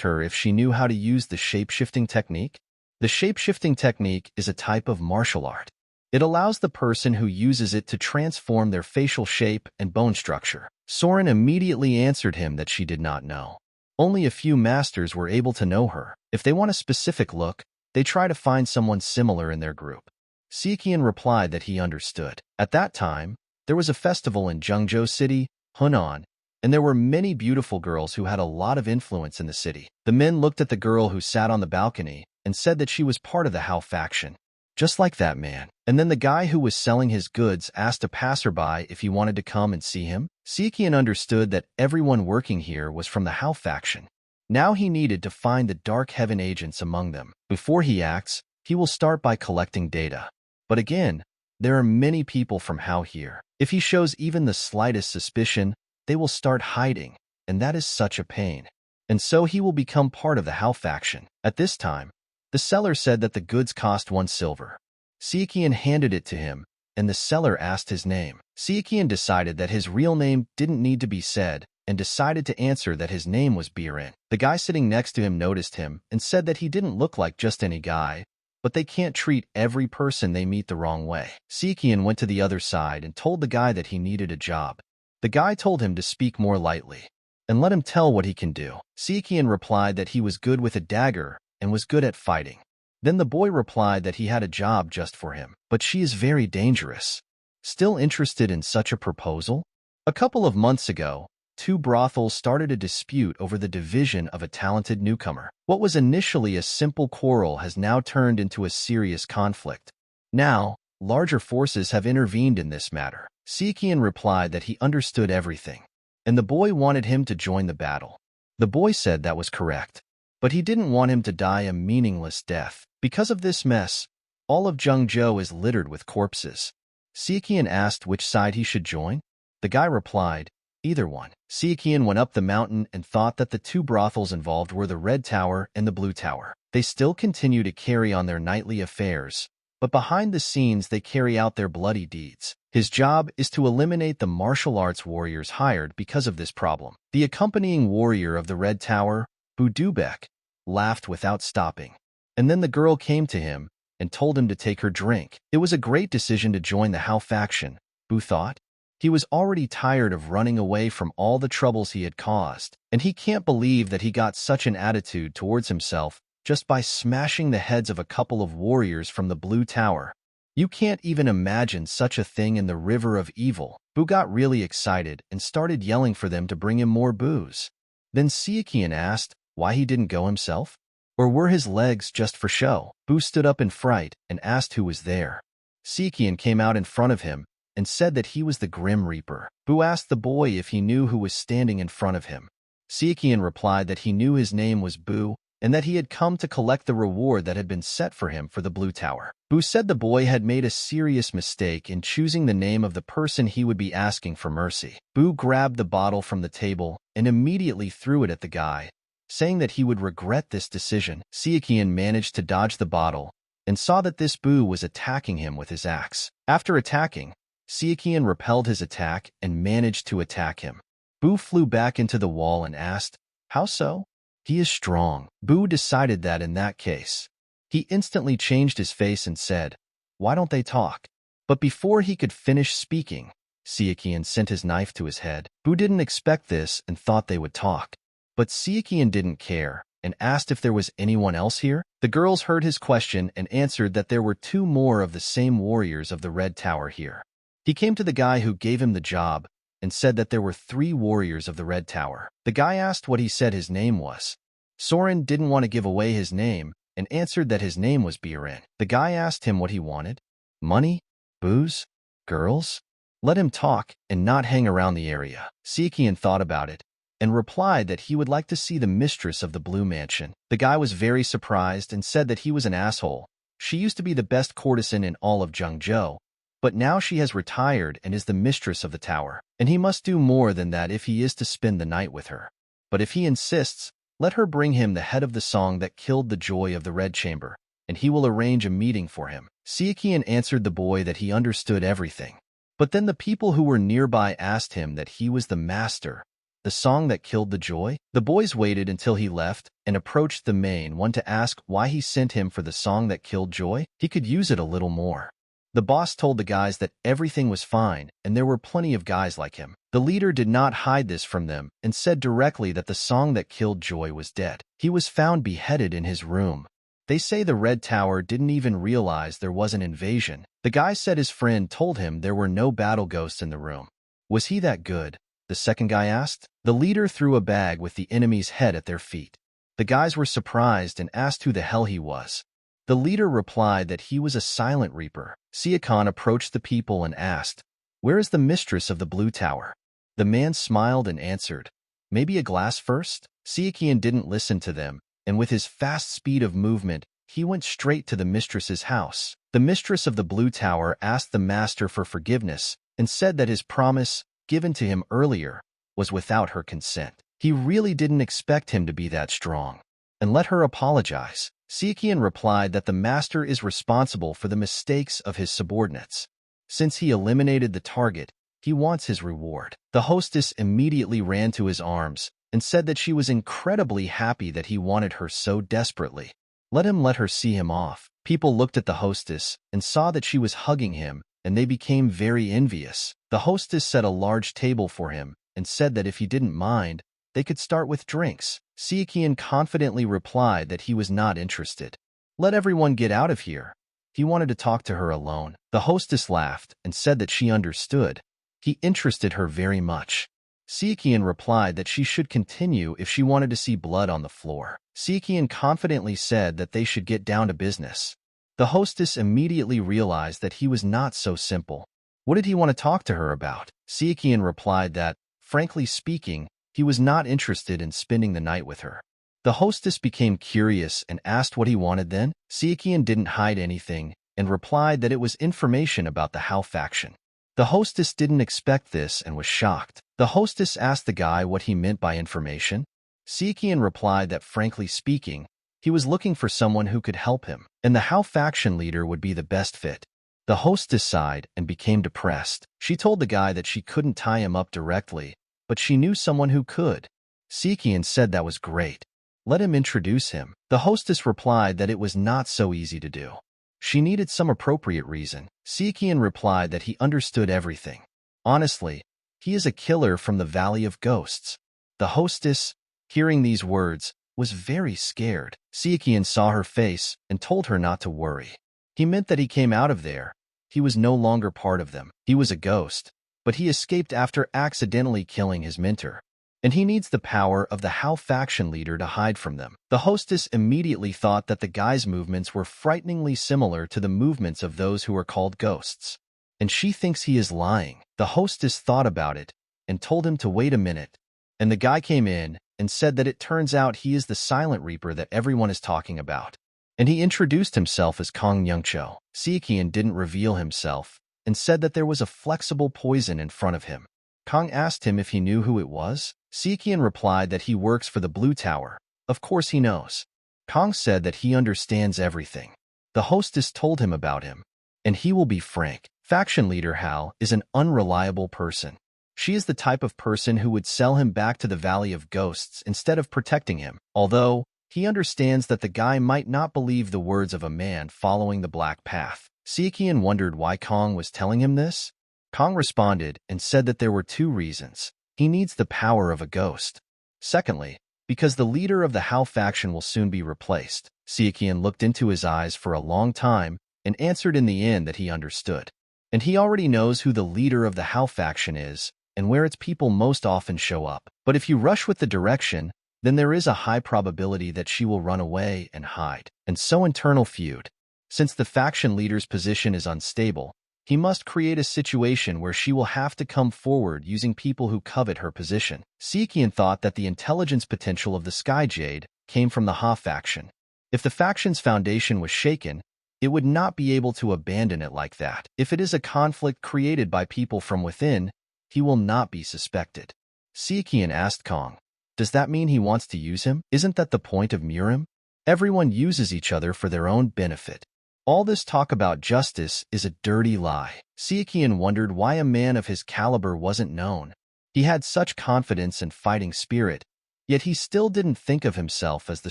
her if she knew how to use the shape-shifting technique. The shape-shifting technique is a type of martial art. It allows the person who uses it to transform their facial shape and bone structure. Soren immediately answered him that she did not know. Only a few masters were able to know her. If they want a specific look, they try to find someone similar in their group. Sichuan replied that he understood. At that time, there was a festival in Zhengzhou City, Hunan, and there were many beautiful girls who had a lot of influence in the city. The men looked at the girl who sat on the balcony and said that she was part of the Hao faction. Just like that man. And then the guy who was selling his goods asked a passerby if he wanted to come and see him. Sichuan understood that everyone working here was from the Hao faction. Now he needed to find the Dark Heaven agents among them. Before he acts, he will start by collecting data. But again, there are many people from Hao here. If he shows even the slightest suspicion, they will start hiding, and that is such a pain. And so he will become part of the Hao faction. At this time, the seller said that the goods cost 1 silver. Sichuan handed it to him, and the seller asked his name. Sichuan decided that his real name didn't need to be said, and decided to answer that his name was Biren. The guy sitting next to him noticed him and said that he didn't look like just any guy, but they can't treat every person they meet the wrong way. Sichuan went to the other side and told the guy that he needed a job. The guy told him to speak more lightly and let him tell what he can do. Sichuan replied that he was good with a dagger and was good at fighting. Then the boy replied that he had a job just for him, but she is very dangerous. Still interested in such a proposal? A couple of months ago, 2 brothels started a dispute over the division of a talented newcomer. What was initially a simple quarrel has now turned into a serious conflict. Now, larger forces have intervened in this matter. Sichuan replied that he understood everything, and the boy wanted him to join the battle. The boy said that was correct, but he didn't want him to die a meaningless death. Because of this mess, all of Zhengzhou is littered with corpses. Sichuan asked which side he should join. The guy replied, either one. Sichuan went up the mountain and thought that the 2 brothels involved were the Red Tower and the Blue Tower. They still continue to carry on their nightly affairs, but behind the scenes they carry out their bloody deeds. His job is to eliminate the martial arts warriors hired because of this problem. The accompanying warrior of the Red Tower, Bu Dubek, laughed without stopping. And then the girl came to him and told him to take her drink. It was a great decision to join the Hao faction, Bu thought. He was already tired of running away from all the troubles he had caused, and he can't believe that he got such an attitude towards himself just by smashing the heads of a couple of warriors from the Blue Tower. You can't even imagine such a thing in the river of evil. Bu got really excited and started yelling for them to bring him more booze. Then Sichuan asked why he didn't go himself? Or were his legs just for show? Bu stood up in fright and asked who was there. Sichuan came out in front of him and said that he was the Grim Reaper. Bu asked the boy if he knew who was standing in front of him. Sichuan replied that he knew his name was Bu and that he had come to collect the reward that had been set for him for the Blue Tower. Bu said the boy had made a serious mistake in choosing the name of the person he would be asking for mercy. Bu grabbed the bottle from the table and immediately threw it at the guy, saying that he would regret this decision. Sichuan managed to dodge the bottle and saw that this Bu was attacking him with his axe. After attacking, Sichuan repelled his attack and managed to attack him. Bu flew back into the wall and asked, "How so?" "He is strong." Bu decided that in that case. He instantly changed his face and said, "Why don't they talk?" But before he could finish speaking, Sichuan sent his knife to his head. Bu didn't expect this and thought they would talk. But Sichuan didn't care and asked if there was anyone else here. The girls heard his question and answered that there were 2 more of the same warriors of the Red Tower here. He came to the guy who gave him the job and said that there were 3 warriors of the Red Tower. The guy asked what he said his name was. Soren didn't want to give away his name and answered that his name was Biren. The guy asked him what he wanted. Money? Booze? Girls? Let him talk and not hang around the area. Sichuan thought about it and replied that he would like to see the mistress of the Blue Mansion. The guy was very surprised and said that he was an asshole. She used to be the best courtesan in all of Zhengzhou, but now she has retired and is the mistress of the tower, and he must do more than that if he is to spend the night with her. But if he insists, let her bring him the head of the song that killed the joy of the Red Chamber, and he will arrange a meeting for him. Sichuan answered the boy that he understood everything. But then the people who were nearby asked him that he was the master, the song that killed the joy. The boys waited until he left and approached the main one to ask why he sent him for the song that killed joy. He could use it a little more. The boss told the guys that everything was fine and there were plenty of guys like him. The leader did not hide this from them and said directly that the song that killed joy was dead. He was found beheaded in his room. They say the Red Tower didn't even realize there was an invasion. The guy said his friend told him there were no battle ghosts in the room. Was he that good? The second guy asked. The leader threw a bag with the enemy's head at their feet. The guys were surprised and asked who the hell he was. The leader replied that he was a silent reaper. Sichuan approached the people and asked, "Where is the mistress of the Blue Tower?" The man smiled and answered, "Maybe a glass first?" Sichuan didn't listen to them, and with his fast speed of movement, he went straight to the mistress's house. The mistress of the Blue Tower asked the master for forgiveness and said that his promise, given to him earlier, was without her consent. He really didn't expect him to be that strong, and let her apologize. Sichuan replied that the master is responsible for the mistakes of his subordinates. Since he eliminated the target, he wants his reward. The hostess immediately ran to his arms and said that she was incredibly happy that he wanted her so desperately. Let her see him off. People looked at the hostess and saw that she was hugging him, and they became very envious. The hostess set a large table for him and said that if he didn't mind, they could start with drinks. Sichuan confidently replied that he was not interested. Let everyone get out of here. He wanted to talk to her alone. The hostess laughed and said that she understood. He interested her very much. Sichuan replied that she should continue if she wanted to see blood on the floor. Sichuan confidently said that they should get down to business. The hostess immediately realized that he was not so simple. What did he want to talk to her about? Sichuan replied that, frankly speaking, he was not interested in spending the night with her. The hostess became curious and asked what he wanted then. Sichuan didn't hide anything and replied that it was information about the Hao faction. The hostess didn't expect this and was shocked. The hostess asked the guy what he meant by information. Sichuan replied that, frankly speaking, he was looking for someone who could help him, and the Hao faction leader would be the best fit. The hostess sighed and became depressed. She told the guy that she couldn't tie him up directly, but she knew someone who could. Sichuan said that was great. Let him introduce him. The hostess replied that it was not so easy to do. She needed some appropriate reason. Sichuan replied that he understood everything. Honestly, he is a killer from the Valley of Ghosts. The hostess, hearing these words, was very scared. Sichuan saw her face and told her not to worry. He meant that he came out of there. He was no longer part of them. He was a ghost, but he escaped after accidentally killing his mentor, and he needs the power of the Hao faction leader to hide from them. The hostess immediately thought that the guy's movements were frighteningly similar to the movements of those who are called ghosts, and she thinks he is lying. The hostess thought about it and told him to wait a minute And the guy came in and said that it turns out he is the Silent Reaper that everyone is talking about. And he introduced himself as Kong Myungcho. Sichuan didn't reveal himself and said that there was a flexible poison in front of him. Kong asked him if he knew who it was. Sichuan replied that he works for the Blue Tower. Of course he knows. Kong said that he understands everything. The hostess told him about him, and he will be frank. Faction leader Hal is an unreliable person. She is the type of person who would sell him back to the Valley of Ghosts instead of protecting him, although he understands that the guy might not believe the words of a man following the Black Path. Sichuan wondered why Kong was telling him this. Kong responded and said that there were two reasons. He needs the power of a ghost. Secondly, because the leader of the Hal faction will soon be replaced. Sichuan looked into his eyes for a long time and answered in the end that he understood. And he already knows who the leader of the Hal faction is and where its people most often show up. But if you rush with the direction, then there is a high probability that she will run away and hide. And so internal feud. Since the faction leader's position is unstable, he must create a situation where she will have to come forward using people who covet her position. Sichuan thought that the intelligence potential of the Sky Jade came from the Ha faction. If the faction's foundation was shaken, it would not be able to abandon it like that. If it is a conflict created by people from within, he will not be suspected. Sichuan asked Kong, "Does that mean he wants to use him? Isn't that the point of MURIM? Everyone uses each other for their own benefit. All this talk about justice is a dirty lie." Sichuan wondered why a man of his caliber wasn't known. He had such confidence and fighting spirit, yet he still didn't think of himself as the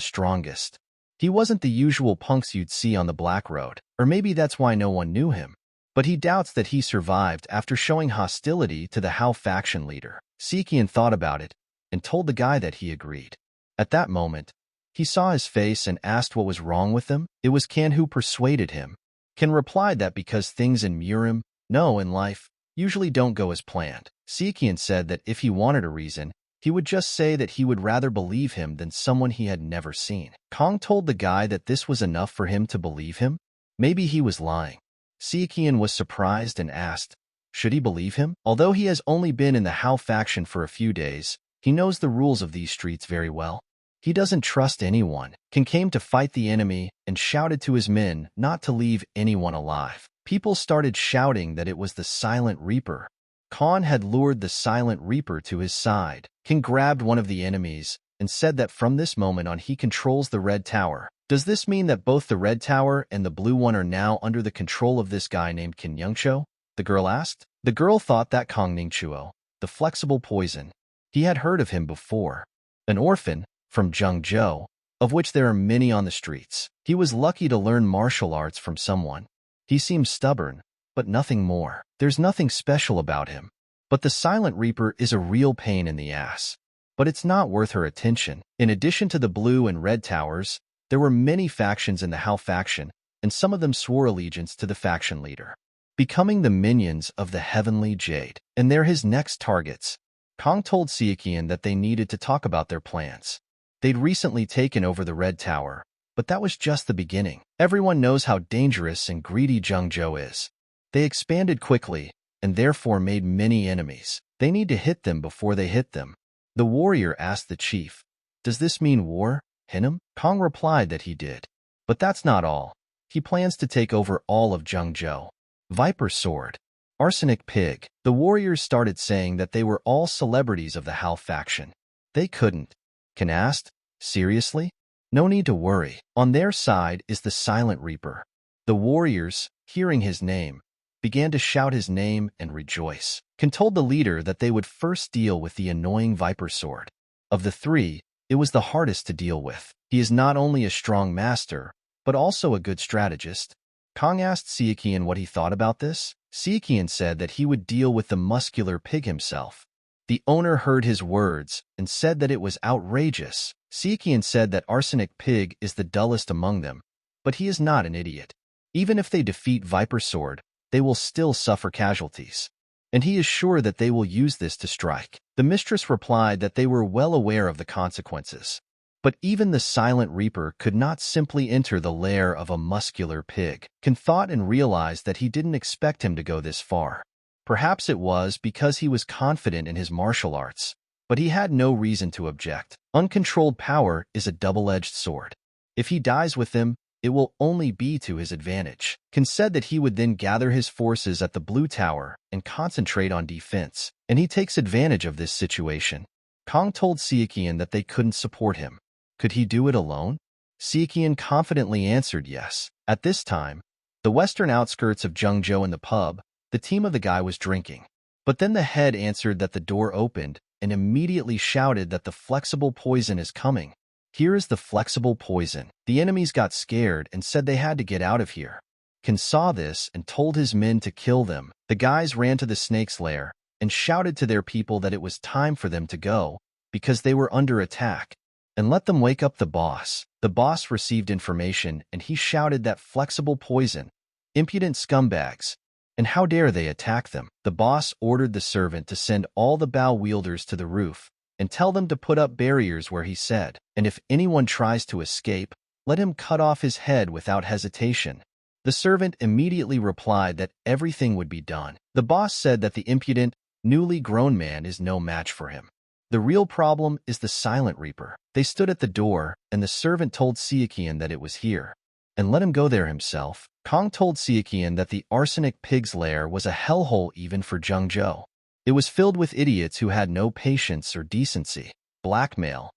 strongest. He wasn't the usual punks you'd see on the Black Road, or maybe that's why no one knew him. But he doubts that he survived after showing hostility to the Hal faction leader. Sichuan thought about it and told the guy that he agreed. At that moment, he saw his face and asked what was wrong with him. It was Kan who persuaded him. Kan replied that because things in MURIM, in life, usually don't go as planned. Sichuan said that if he wanted a reason, he would just say that he would rather believe him than someone he had never seen. Kong told the guy that this was enough for him to believe him. Maybe he was lying. Sichuan was surprised and asked, should he believe him? Although he has only been in the Hal faction for a few days, he knows the rules of these streets very well. He doesn't trust anyone. Kan came to fight the enemy and shouted to his men not to leave anyone alive. People started shouting that it was the Silent Reaper. Khan had lured the Silent Reaper to his side. Kan grabbed one of the enemies and said that from this moment on he controls the Red Tower. Does this mean that both the Red Tower and the Blue one are now under the control of this guy named Kan Myungcho? The girl asked. The girl thought that Kong Ningchuo, the flexible poison, he had heard of him before. An orphan from Zhengzhou, of which there are many on the streets. He was lucky to learn martial arts from someone. He seems stubborn, but nothing more. There's nothing special about him. But the Silent Reaper is a real pain in the ass. But it's not worth her attention. In addition to the Blue and Red Towers, there were many factions in the Hal faction, and some of them swore allegiance to the faction leader, becoming the minions of the Heavenly Jade. And they're his next targets. Kong told Sichuan that they needed to talk about their plans. They'd recently taken over the Red Tower, but that was just the beginning. Everyone knows how dangerous and greedy Zhengzhou is. They expanded quickly, and therefore made many enemies. They need to hit them before they hit them. The warrior asked the chief, "Does this mean war, Hinam?" Kong replied that he did. But that's not all. He plans to take over all of Zhengzhou. Viper Sword, Arsenic Pig. The warriors started saying that they were all celebrities of the Hal faction. They couldn't. Kan asked, "Seriously?" No need to worry. On their side is the Silent Reaper. The warriors, hearing his name, began to shout his name and rejoice. Kan told the leader that they would first deal with the annoying Viper Sword. Of the three, it was the hardest to deal with. He is not only a strong master, but also a good strategist. Kong asked Sichuan what he thought about this. Sichuan said that he would deal with the muscular pig himself. The owner heard his words and said that it was outrageous. Sichuan said that Arsenic Pig is the dullest among them, but he is not an idiot. Even if they defeat Viper Sword, they will still suffer casualties. And he is sure that they will use this to strike. The mistress replied that they were well aware of the consequences. But even the Silent Reaper could not simply enter the lair of a muscular pig. Kan thought and realized that he didn't expect him to go this far. Perhaps it was because he was confident in his martial arts. But he had no reason to object. Uncontrolled power is a double-edged sword. If he dies with them, it will only be to his advantage. Kang said that he would then gather his forces at the Blue Tower and concentrate on defense, and he takes advantage of this situation. Kang told Sichuan that they couldn't support him. Could he do it alone? Sichuan confidently answered yes. At this time, the western outskirts of Zhengzhou in the pub, the team of the guy was drinking. But then the head answered that the door opened and immediately shouted that the flexible poison is coming. Here is the flexible poison. The enemies got scared and said they had to get out of here. Kang saw this and told his men to kill them. The guys ran to the snake's lair and shouted to their people that it was time for them to go because they were under attack, and let them wake up the boss. The boss received information and he shouted that flexible poison, impudent scumbags, and how dare they attack them. The boss ordered the servant to send all the bow wielders to the roof and tell them to put up barriers where he said, and if anyone tries to escape, let him cut off his head without hesitation. The servant immediately replied that everything would be done. The boss said that the impudent, newly grown man is no match for him. The real problem is the Silent Reaper. They stood at the door, and the servant told Sichuan that it was here, and let him go there himself. Kang told Sichuan that the arsenic pig's lair was a hellhole even for Zhengzhou. It was filled with idiots who had no patience or decency. Blackmail.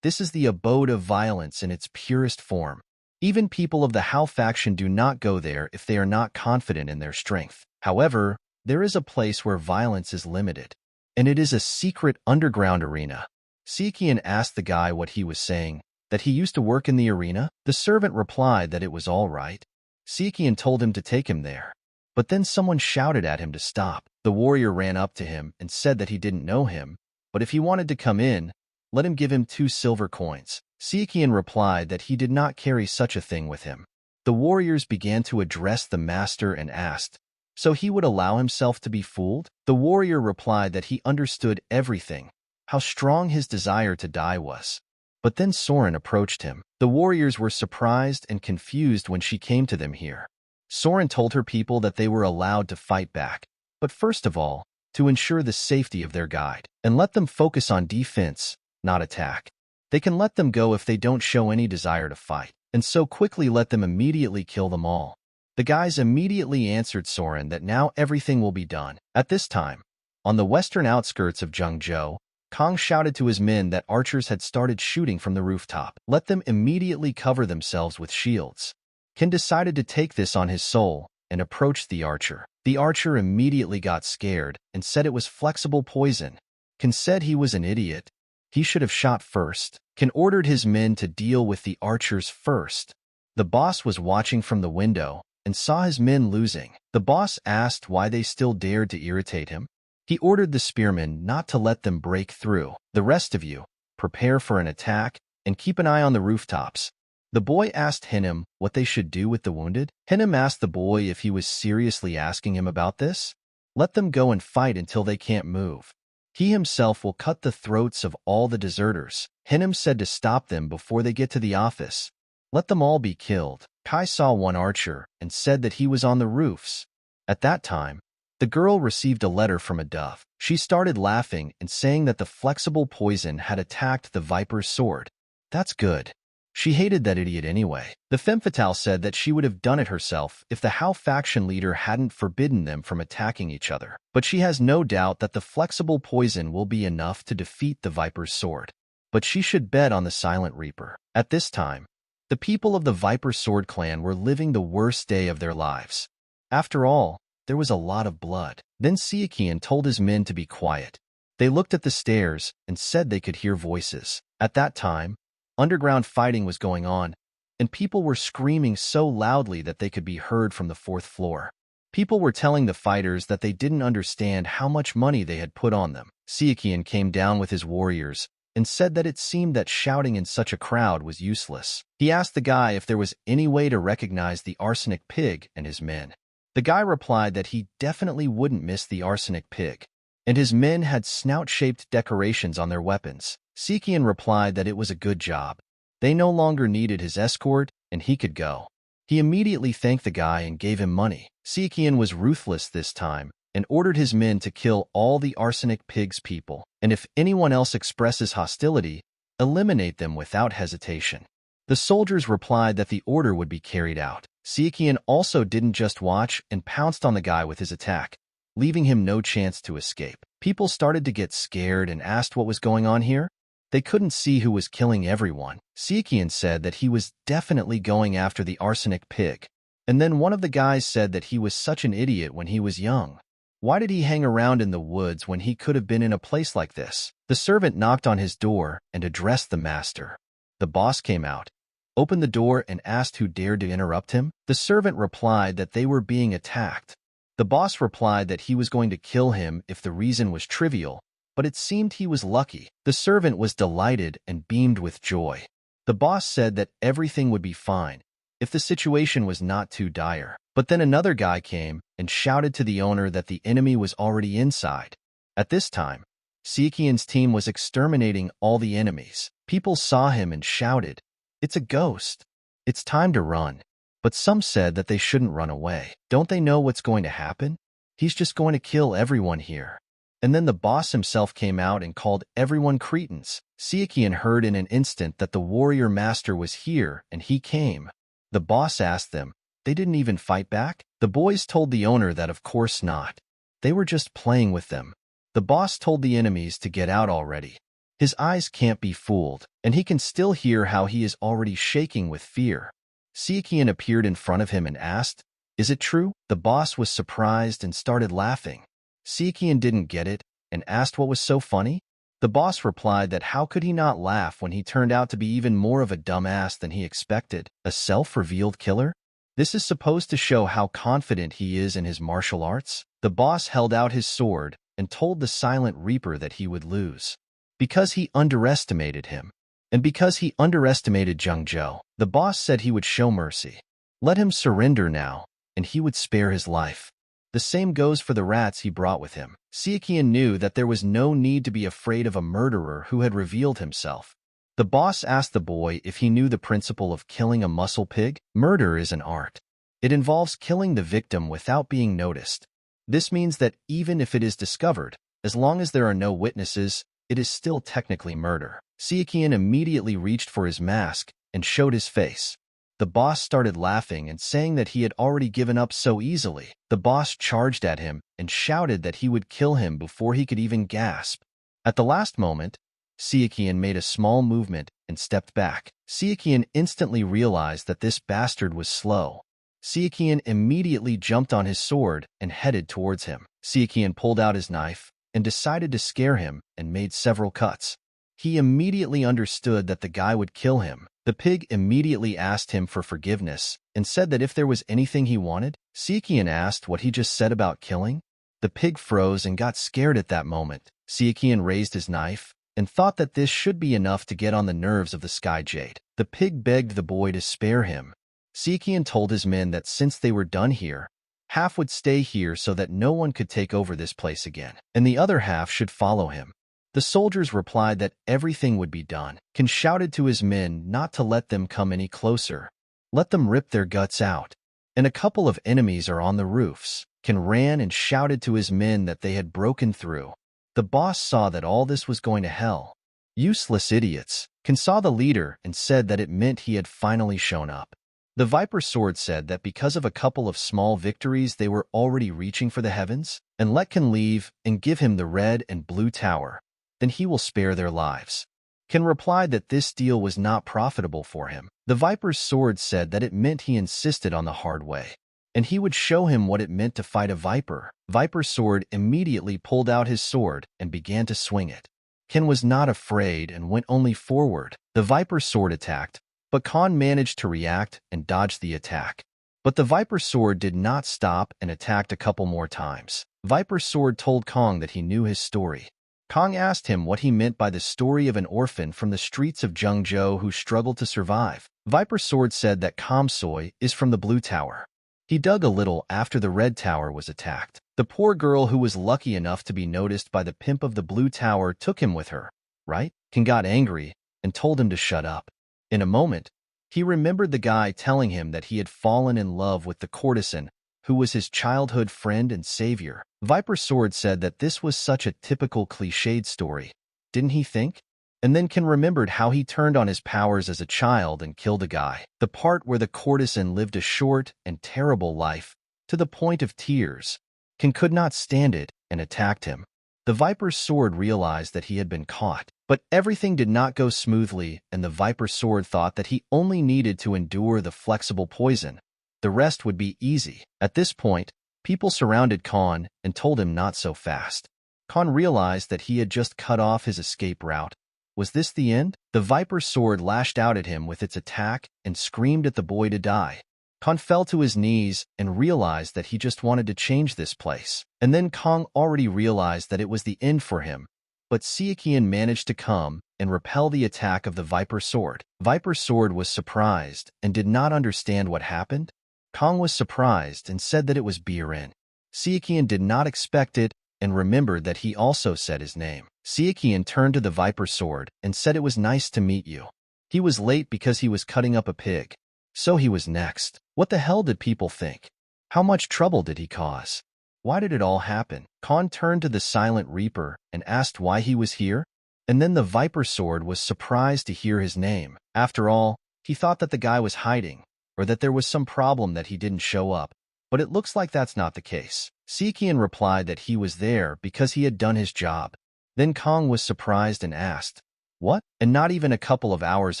This is the abode of violence in its purest form. Even people of the Hao faction do not go there if they are not confident in their strength. However, there is a place where violence is limited, and it is a secret underground arena. Sichuan asked the guy what he was saying, that he used to work in the arena. The servant replied that it was all right. Sichuan told him to take him there. But then someone shouted at him to stop. The warrior ran up to him and said that he didn't know him, but if he wanted to come in, let him give him 2 silver coins. Sichuan replied that he did not carry such a thing with him. The warriors began to address the master and asked, so he would allow himself to be fooled? The warrior replied that he understood everything, how strong his desire to die was. But then Soren approached him. The warriors were surprised and confused when she came to them here. Soren told her people that they were allowed to fight back, but first of all, to ensure the safety of their guide, and let them focus on defense, not attack. They can let them go if they don't show any desire to fight, and so quickly let them immediately kill them all. The guys immediately answered Soren that now everything will be done. At this time, on the western outskirts of Zhengzhou, Kang shouted to his men that archers had started shooting from the rooftop. Let them immediately cover themselves with shields. Kang decided to take this on his soul and approached the archer. The archer immediately got scared and said it was flexible poison. Kang said he was an idiot. He should have shot first. Kang ordered his men to deal with the archers first. The boss was watching from the window and saw his men losing. The boss asked why they still dared to irritate him. He ordered the spearmen not to let them break through. The rest of you, prepare for an attack and keep an eye on the rooftops. The boy asked Hinnom what they should do with the wounded. Hinnom asked the boy if he was seriously asking him about this. Let them go and fight until they can't move. He himself will cut the throats of all the deserters. Hinnom said to stop them before they get to the office. Let them all be killed. Kai saw one archer and said that he was on the roofs. At that time, the girl received a letter from a dove. She started laughing and saying that the flexible poison had attacked the viper's sword. That's good. She hated that idiot anyway. The femme fatale said that she would have done it herself if the Hao faction leader hadn't forbidden them from attacking each other. But she has no doubt that the flexible poison will be enough to defeat the viper's sword. But she should bet on the Silent Reaper. At this time, the people of the Viper Sword clan were living the worst day of their lives. After all, there was a lot of blood. Then Sichuan told his men to be quiet. They looked at the stairs and said they could hear voices. At that time, underground fighting was going on, and people were screaming so loudly that they could be heard from the 4th floor. People were telling the fighters that they didn't understand how much money they had put on them. Sichuan came down with his warriors and said that it seemed that shouting in such a crowd was useless. He asked the guy if there was any way to recognize the arsenic pig and his men. The guy replied that he definitely wouldn't miss the arsenic pig, and his men had snout-shaped decorations on their weapons. Sichuan replied that it was a good job. They no longer needed his escort, and he could go. He immediately thanked the guy and gave him money. Sichuan was ruthless this time, and ordered his men to kill all the arsenic pig's people, and if anyone else expresses hostility, eliminate them without hesitation. The soldiers replied that the order would be carried out. Sichuan also didn't just watch and pounced on the guy with his attack, leaving him no chance to escape. People started to get scared and asked what was going on here. They couldn't see who was killing everyone. Sichuan said that he was definitely going after the arsenic pig. And then one of the guys said that he was such an idiot when he was young. Why did he hang around in the woods when he could have been in a place like this? The servant knocked on his door and addressed the master. The boss came out, opened the door, and asked who dared to interrupt him. The servant replied that they were being attacked. The boss replied that he was going to kill him if the reason was trivial, but it seemed he was lucky. The servant was delighted and beamed with joy. The boss said that everything would be fine if the situation was not too dire. But then another guy came and shouted to the owner that the enemy was already inside. At this time, Sichuan's team was exterminating all the enemies. People saw him and shouted, "It's a ghost. It's time to run." But some said that they shouldn't run away. Don't they know what's going to happen? He's just going to kill everyone here. And then the boss himself came out and called everyone cretins. Sichuan heard in an instant that the warrior master was here, and he came. The boss asked them. They didn't even fight back? The boys told the owner that of course not. They were just playing with them. The boss told the enemies to get out already. His eyes can't be fooled, and he can still hear how he is already shaking with fear. Sichuan appeared in front of him and asked, "Is it true?" The boss was surprised and started laughing. Sichuan didn't get it and asked what was so funny. The boss replied that how could he not laugh when he turned out to be even more of a dumbass than he expected, a self-revealed killer? This is supposed to show how confident he is in his martial arts. The boss held out his sword and told the Silent Reaper that he would lose. Because he underestimated him, and because he underestimated Zheng Zhou, the boss said he would show mercy. Let him surrender now, and he would spare his life. The same goes for the rats he brought with him. Sichuan knew that there was no need to be afraid of a murderer who had revealed himself. The boss asked the boy if he knew the principle of killing a muscle pig. Murder is an art. It involves killing the victim without being noticed. This means that even if it is discovered, as long as there are no witnesses, it is still technically murder. Sichuan immediately reached for his mask and showed his face. The boss started laughing and saying that he had already given up so easily. The boss charged at him and shouted that he would kill him before he could even gasp. At the last moment, Sichuan made a small movement and stepped back. Sichuan instantly realized that this bastard was slow. Sichuan immediately jumped on his sword and headed towards him. Sichuan pulled out his knife and decided to scare him and made several cuts. He immediately understood that the guy would kill him. The pig immediately asked him for forgiveness and said that if there was anything he wanted. Sichuan asked what he just said about killing. The pig froze and got scared at that moment. Sichuan raised his knife and thought that this should be enough to get on the nerves of the Sky Jade. The pig begged the boy to spare him. Sichuan told his men that since they were done here, half would stay here so that no one could take over this place again, and the other half should follow him. The soldiers replied that everything would be done. Kan shouted to his men not to let them come any closer. Let them rip their guts out. And a couple of enemies are on the roofs. Kan ran and shouted to his men that they had broken through. The boss saw that all this was going to hell. Useless idiots. Kan saw the leader and said that it meant he had finally shown up. The Viper Sword said that because of a couple of small victories they were already reaching for the heavens, and let Kan leave and give him the red and blue tower. Then he will spare their lives. Kan replied that this deal was not profitable for him. The Viper's Sword said that it meant he insisted on the hard way, and he would show him what it meant to fight a viper. Viper's Sword immediately pulled out his sword and began to swing it. Kan was not afraid and went only forward. The Viper's Sword attacked, but Kan managed to react and dodge the attack. But the Viper's Sword did not stop and attacked a couple more times. Viper's Sword told Kong that he knew his story. Kong asked him what he meant by the story of an orphan from the streets of Zhengzhou who struggled to survive. Viper's Sword said that Kamsoi is from the Blue Tower. He dug a little after the Red Tower was attacked. The poor girl who was lucky enough to be noticed by the pimp of the Blue Tower took him with her, right? Kong got angry and told him to shut up. In a moment, he remembered the guy telling him that he had fallen in love with the courtesan who was his childhood friend and savior. Viper Sword said that this was such a typical cliched story, didn't he think? And then Kan remembered how he turned on his powers as a child and killed a guy. The part where the courtesan lived a short and terrible life, to the point of tears. Kan could not stand it and attacked him. The Viper's Sword realized that he had been caught. But everything did not go smoothly, and the Viper Sword thought that he only needed to endure the flexible poison. The rest would be easy. At this point, people surrounded Kan and told him not so fast. Kan realized that he had just cut off his escape route. Was this the end? The Viper Sword lashed out at him with its attack and screamed at the boy to die. Kan fell to his knees and realized that he just wanted to change this place. And then Kong already realized that it was the end for him. But Sichuan managed to come and repel the attack of the Viper Sword. Viper Sword was surprised and did not understand what happened. Kong was surprised and said that it was Biren. Sichuan did not expect it and remembered that he also said his name. Sichuan turned to the Viper Sword and said it was nice to meet you. He was late because he was cutting up a pig. So he was next. What the hell did people think? How much trouble did he cause? Why did it all happen? Kan turned to the Silent Reaper and asked why he was here, and then the Viper Sword was surprised to hear his name. After all, he thought that the guy was hiding, or that there was some problem that he didn't show up, but it looks like that's not the case. Sichuan replied that he was there because he had done his job. Then Kong was surprised and asked, "What?" And not even a couple of hours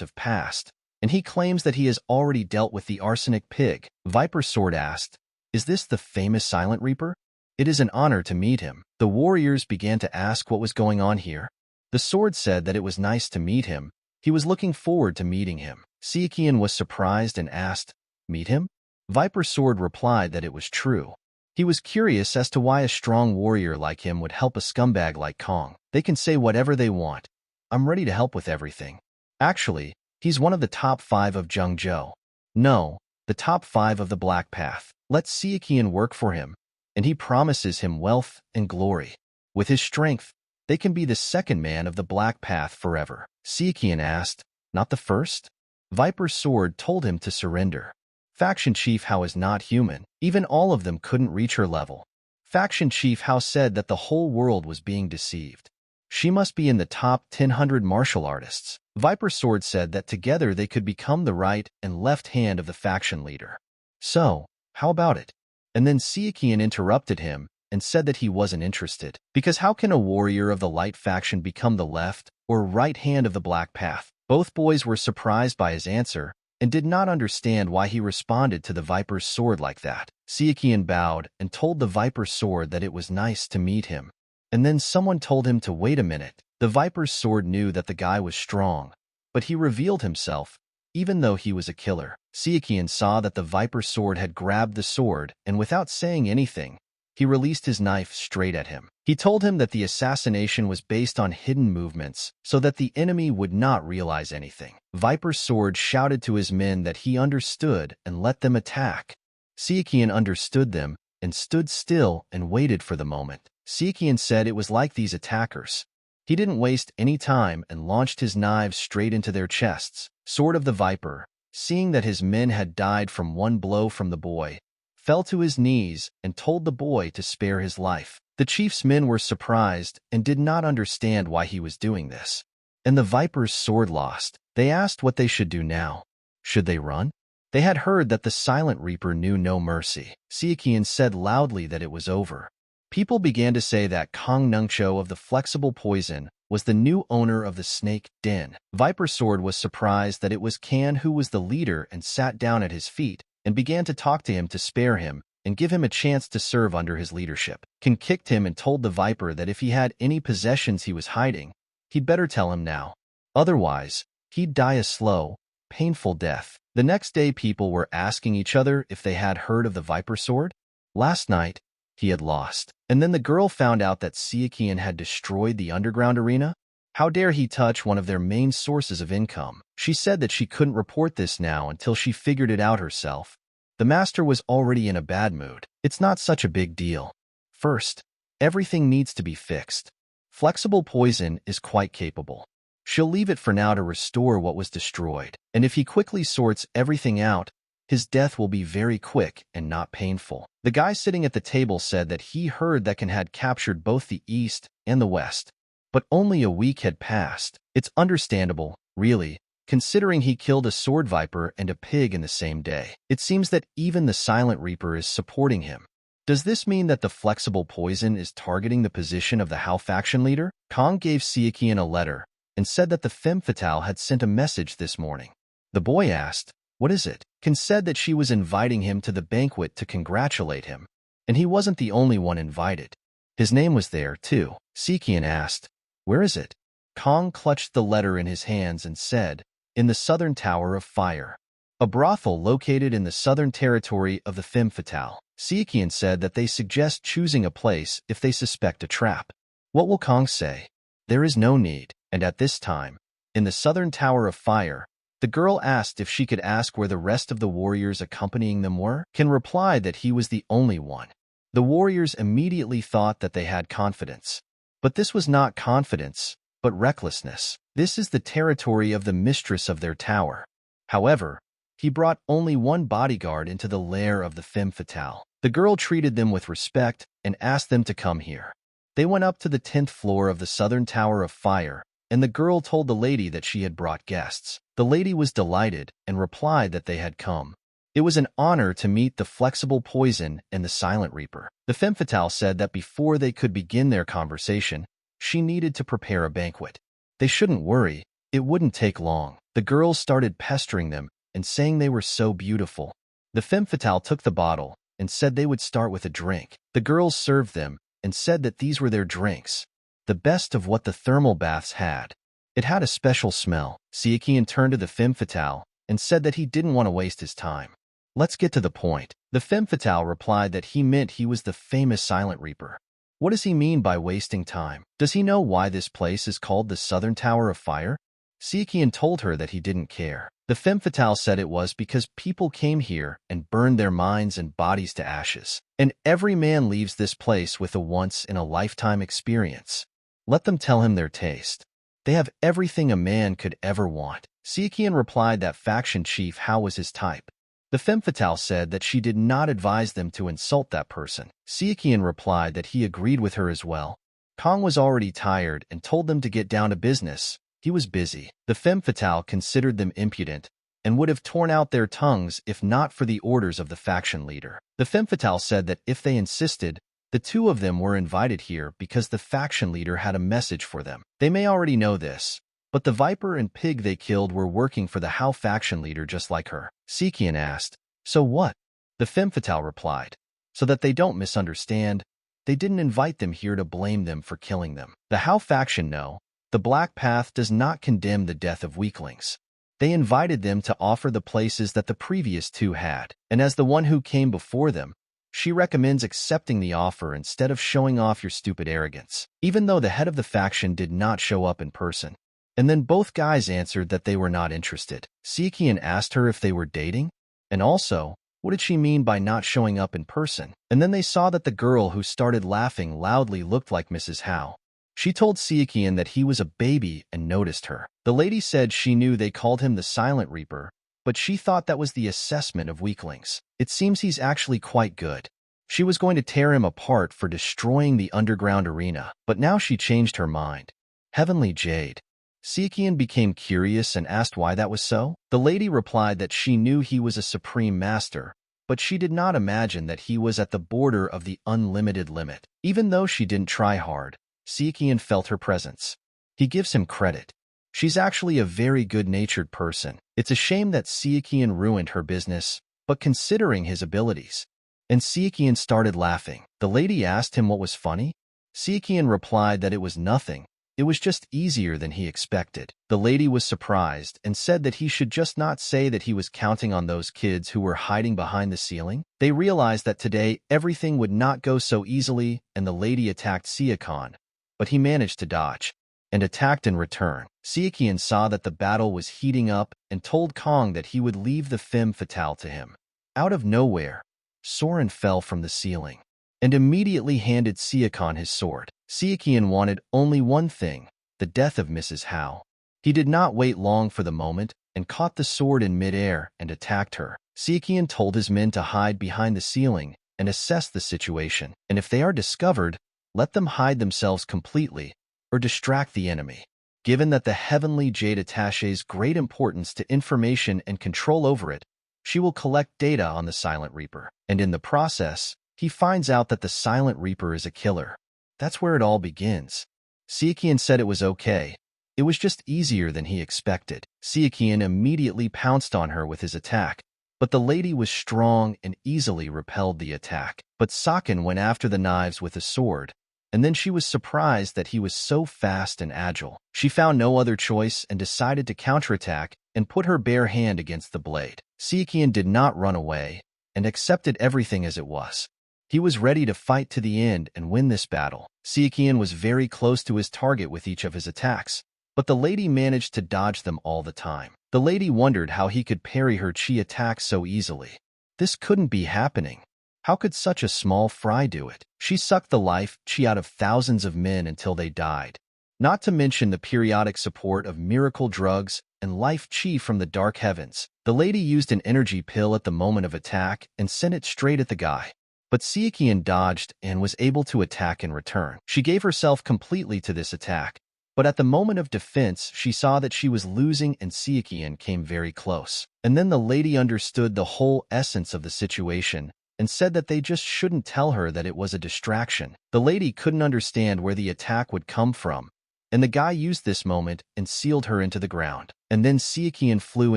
have passed, and he claims that he has already dealt with the arsenic pig. Viper Sword asked, "Is this the famous Silent Reaper? It is an honor to meet him." The warriors began to ask what was going on here. The sword said that it was nice to meet him. He was looking forward to meeting him. Sichuan was surprised and asked, "Meet him?" Viper Sword replied that it was true. He was curious as to why a strong warrior like him would help a scumbag like Kong. They can say whatever they want. I'm ready to help with everything. Actually, he's one of the top 5 of Zhengzhou. No, the top 5 of the Black Path. Let Sichuan work for him, and he promises him wealth and glory. With his strength, they can be the second man of the Black Path forever. Sichuan asked, "Not the first?" Viper Sword told him to surrender. Faction Chief Hao is not human. Even all of them couldn't reach her level. Faction Chief Hao said that the whole world was being deceived. She must be in the top 100 martial artists. Viper Sword said that together they could become the right and left hand of the faction leader. So, how about it? And then Sichuan interrupted him and said that he wasn't interested. Because how can a warrior of the light faction become the left or right hand of the Black Path? Both boys were surprised by his answer and did not understand why he responded to the Viper's Sword like that. Sichuan bowed and told the Viper's Sword that it was nice to meet him. And then someone told him to wait a minute. The Viper's Sword knew that the guy was strong, but he revealed himself, even though he was a killer. Sichuan saw that the Viper's Sword had grabbed the sword, and without saying anything, he released his knife straight at him. He told him that the assassination was based on hidden movements, so that the enemy would not realize anything. Viper's Sword shouted to his men that he understood and let them attack. Sichuan understood them and stood still and waited for the moment. Sichuan said it was like these attackers. He didn't waste any time and launched his knives straight into their chests. Sword of the Viper, seeing that his men had died from one blow from the boy, fell to his knees and told the boy to spare his life. The chief's men were surprised and did not understand why he was doing this. And the Viper's Sword lost. They asked what they should do now. Should they run? They had heard that the Silent Reaper knew no mercy. Sichuan said loudly that it was over. People began to say that Kong Nungcho of the Flexible Poison was the new owner of the Snake Den. Viper Sword was surprised that it was Kan who was the leader and sat down at his feet and began to talk to him to spare him and give him a chance to serve under his leadership. Kan kicked him and told the Viper that if he had any possessions he was hiding, he'd better tell him now. Otherwise, he'd die a slow, painful death. The next day people were asking each other if they had heard of the Viper Sword. Last night, he had lost. And then the girl found out that Sichuan had destroyed the underground arena. How dare he touch one of their main sources of income? She said that she couldn't report this now until she figured it out herself. The master was already in a bad mood. It's not such a big deal. First, everything needs to be fixed. Flexible Poison is quite capable. She'll leave it for now to restore what was destroyed. And if he quickly sorts everything out, His death will be very quick and not painful. The guy sitting at the table said that he heard that Khan had captured both the east and the west. But only a week had passed. It's understandable, really, considering he killed a sword viper and a pig in the same day. It seems that even the Silent Reaper is supporting him. Does this mean that the flexible poison is targeting the position of the Hao faction leader? Kong gave Siakian a letter and said that the femme fatale had sent a message this morning. The boy asked, "What is it?" Khan said that she was inviting him to the banquet to congratulate him, and he wasn't the only one invited. His name was there, too. Siakian asked, "Where is it?" Kong clutched the letter in his hands and said, "In the Southern Tower of Fire, a brothel located in the southern territory of the femme fatale." Siakian said that they suggest choosing a place if they suspect a trap. What will Kong say? There is no need, and at this time, in the Southern Tower of Fire, the girl asked if she could ask where the rest of the warriors accompanying them were. Khan replied that he was the only one. The warriors immediately thought that they had confidence. But this was not confidence, but recklessness. This is the territory of the mistress of their tower. However, he brought only one bodyguard into the lair of the femme fatale. The girl treated them with respect and asked them to come here. They went up to the 10th floor of the Southern Tower of Fire, and the girl told the lady that she had brought guests. The lady was delighted and replied that they had come. It was an honor to meet the flexible poison and the Silent Reaper. The femme fatale said that before they could begin their conversation, she needed to prepare a banquet. They shouldn't worry, it wouldn't take long. The girls started pestering them and saying they were so beautiful. The femme fatale took the bottle and said they would start with a drink. The girls served them and said that these were their drinks, the best of what the thermal baths had. It had a special smell. Siakian turned to the femme fatale and said that he didn't want to waste his time. Let's get to the point. The femme fatale replied that he meant he was the famous Silent Reaper. What does he mean by wasting time? Does he know why this place is called the Southern Tower of Fire? Siakian told her that he didn't care. The femme fatale said it was because people came here and burned their minds and bodies to ashes. And every man leaves this place with a once-in-a-lifetime experience. Let them tell him their taste. They have everything a man could ever want. Siakian replied that faction chief Hao was his type. The femme fatale said that she did not advise them to insult that person. Siakian replied that he agreed with her as well. Kong was already tired and told them to get down to business. He was busy. The femme fatale considered them impudent and would have torn out their tongues if not for the orders of the faction leader. The femme fatale said that if they insisted, the two of them were invited here because the faction leader had a message for them. They may already know this, but the viper and pig they killed were working for the Hao faction leader just like her. Siakian asked, "So what?" The femme fatale replied, "So that they don't misunderstand, they didn't invite them here to blame them for killing them. The Hao faction know. The Black Path does not condemn the death of weaklings. They invited them to offer the places that the previous two had, and as the one who came before them, she recommends accepting the offer instead of showing off your stupid arrogance." Even though the head of the faction did not show up in person. And then both guys answered that they were not interested. Siakian asked her if they were dating, and also, what did she mean by not showing up in person? And then they saw that the girl who started laughing loudly looked like Mrs. Hao. She told Siakian that he was a baby and noticed her. The lady said she knew they called him the Silent Reaper, but she thought that was the assessment of weaklings. It seems he's actually quite good. She was going to tear him apart for destroying the underground arena, but now she changed her mind. Heavenly Jade. Siakian became curious and asked why that was so. The lady replied that she knew he was a supreme master, but she did not imagine that he was at the border of the unlimited limit. Even though she didn't try hard, Siakian felt her presence. He gives him credit. She's actually a very good-natured person. It's a shame that Siakian ruined her business, but considering his abilities. And Siakian started laughing. The lady asked him what was funny. Siakian replied that it was nothing. It was just easier than he expected. The lady was surprised and said that he should just not say that he was counting on those kids who were hiding behind the ceiling. They realized that today everything would not go so easily, and the lady attacked Siakian, but he managed to dodge and attacked in return. Siakian saw that the battle was heating up and told Kong that he would leave the femme fatale to him. Out of nowhere, Soren fell from the ceiling and immediately handed Siakian his sword. Siakian wanted only one thing, the death of Mrs. Hao. He did not wait long for the moment and caught the sword in midair and attacked her. Sichuan told his men to hide behind the ceiling and assess the situation, and if they are discovered, let them hide themselves completely or distract the enemy. Given that the Heavenly Jade attaches great importance to information and control over it, she will collect data on the Silent Reaper, and in the process, he finds out that the Silent Reaper is a killer. That's where it all begins. Sichuan said it was okay. It was just easier than he expected. Sichuan immediately pounced on her with his attack, but the lady was strong and easily repelled the attack. But Saken went after the knives with a sword, and then she was surprised that he was so fast and agile. She found no other choice and decided to counterattack and put her bare hand against the blade. Sichuan did not run away and accepted everything as it was. He was ready to fight to the end and win this battle. Sichuan was very close to his target with each of his attacks, but the lady managed to dodge them all the time. The lady wondered how he could parry her chi attacks so easily. This couldn't be happening. How could such a small fry do it? She sucked the life chi out of thousands of men until they died. Not to mention the periodic support of miracle drugs and life chi from the dark heavens. The lady used an energy pill at the moment of attack and sent it straight at the guy. But Sichuan dodged and was able to attack in return. She gave herself completely to this attack, but at the moment of defense, she saw that she was losing and Sichuan came very close. And then the lady understood the whole essence of the situation and said that they just shouldn't tell her that it was a distraction. The lady couldn't understand where the attack would come from, and the guy used this moment and sealed her into the ground. And then Sichuan flew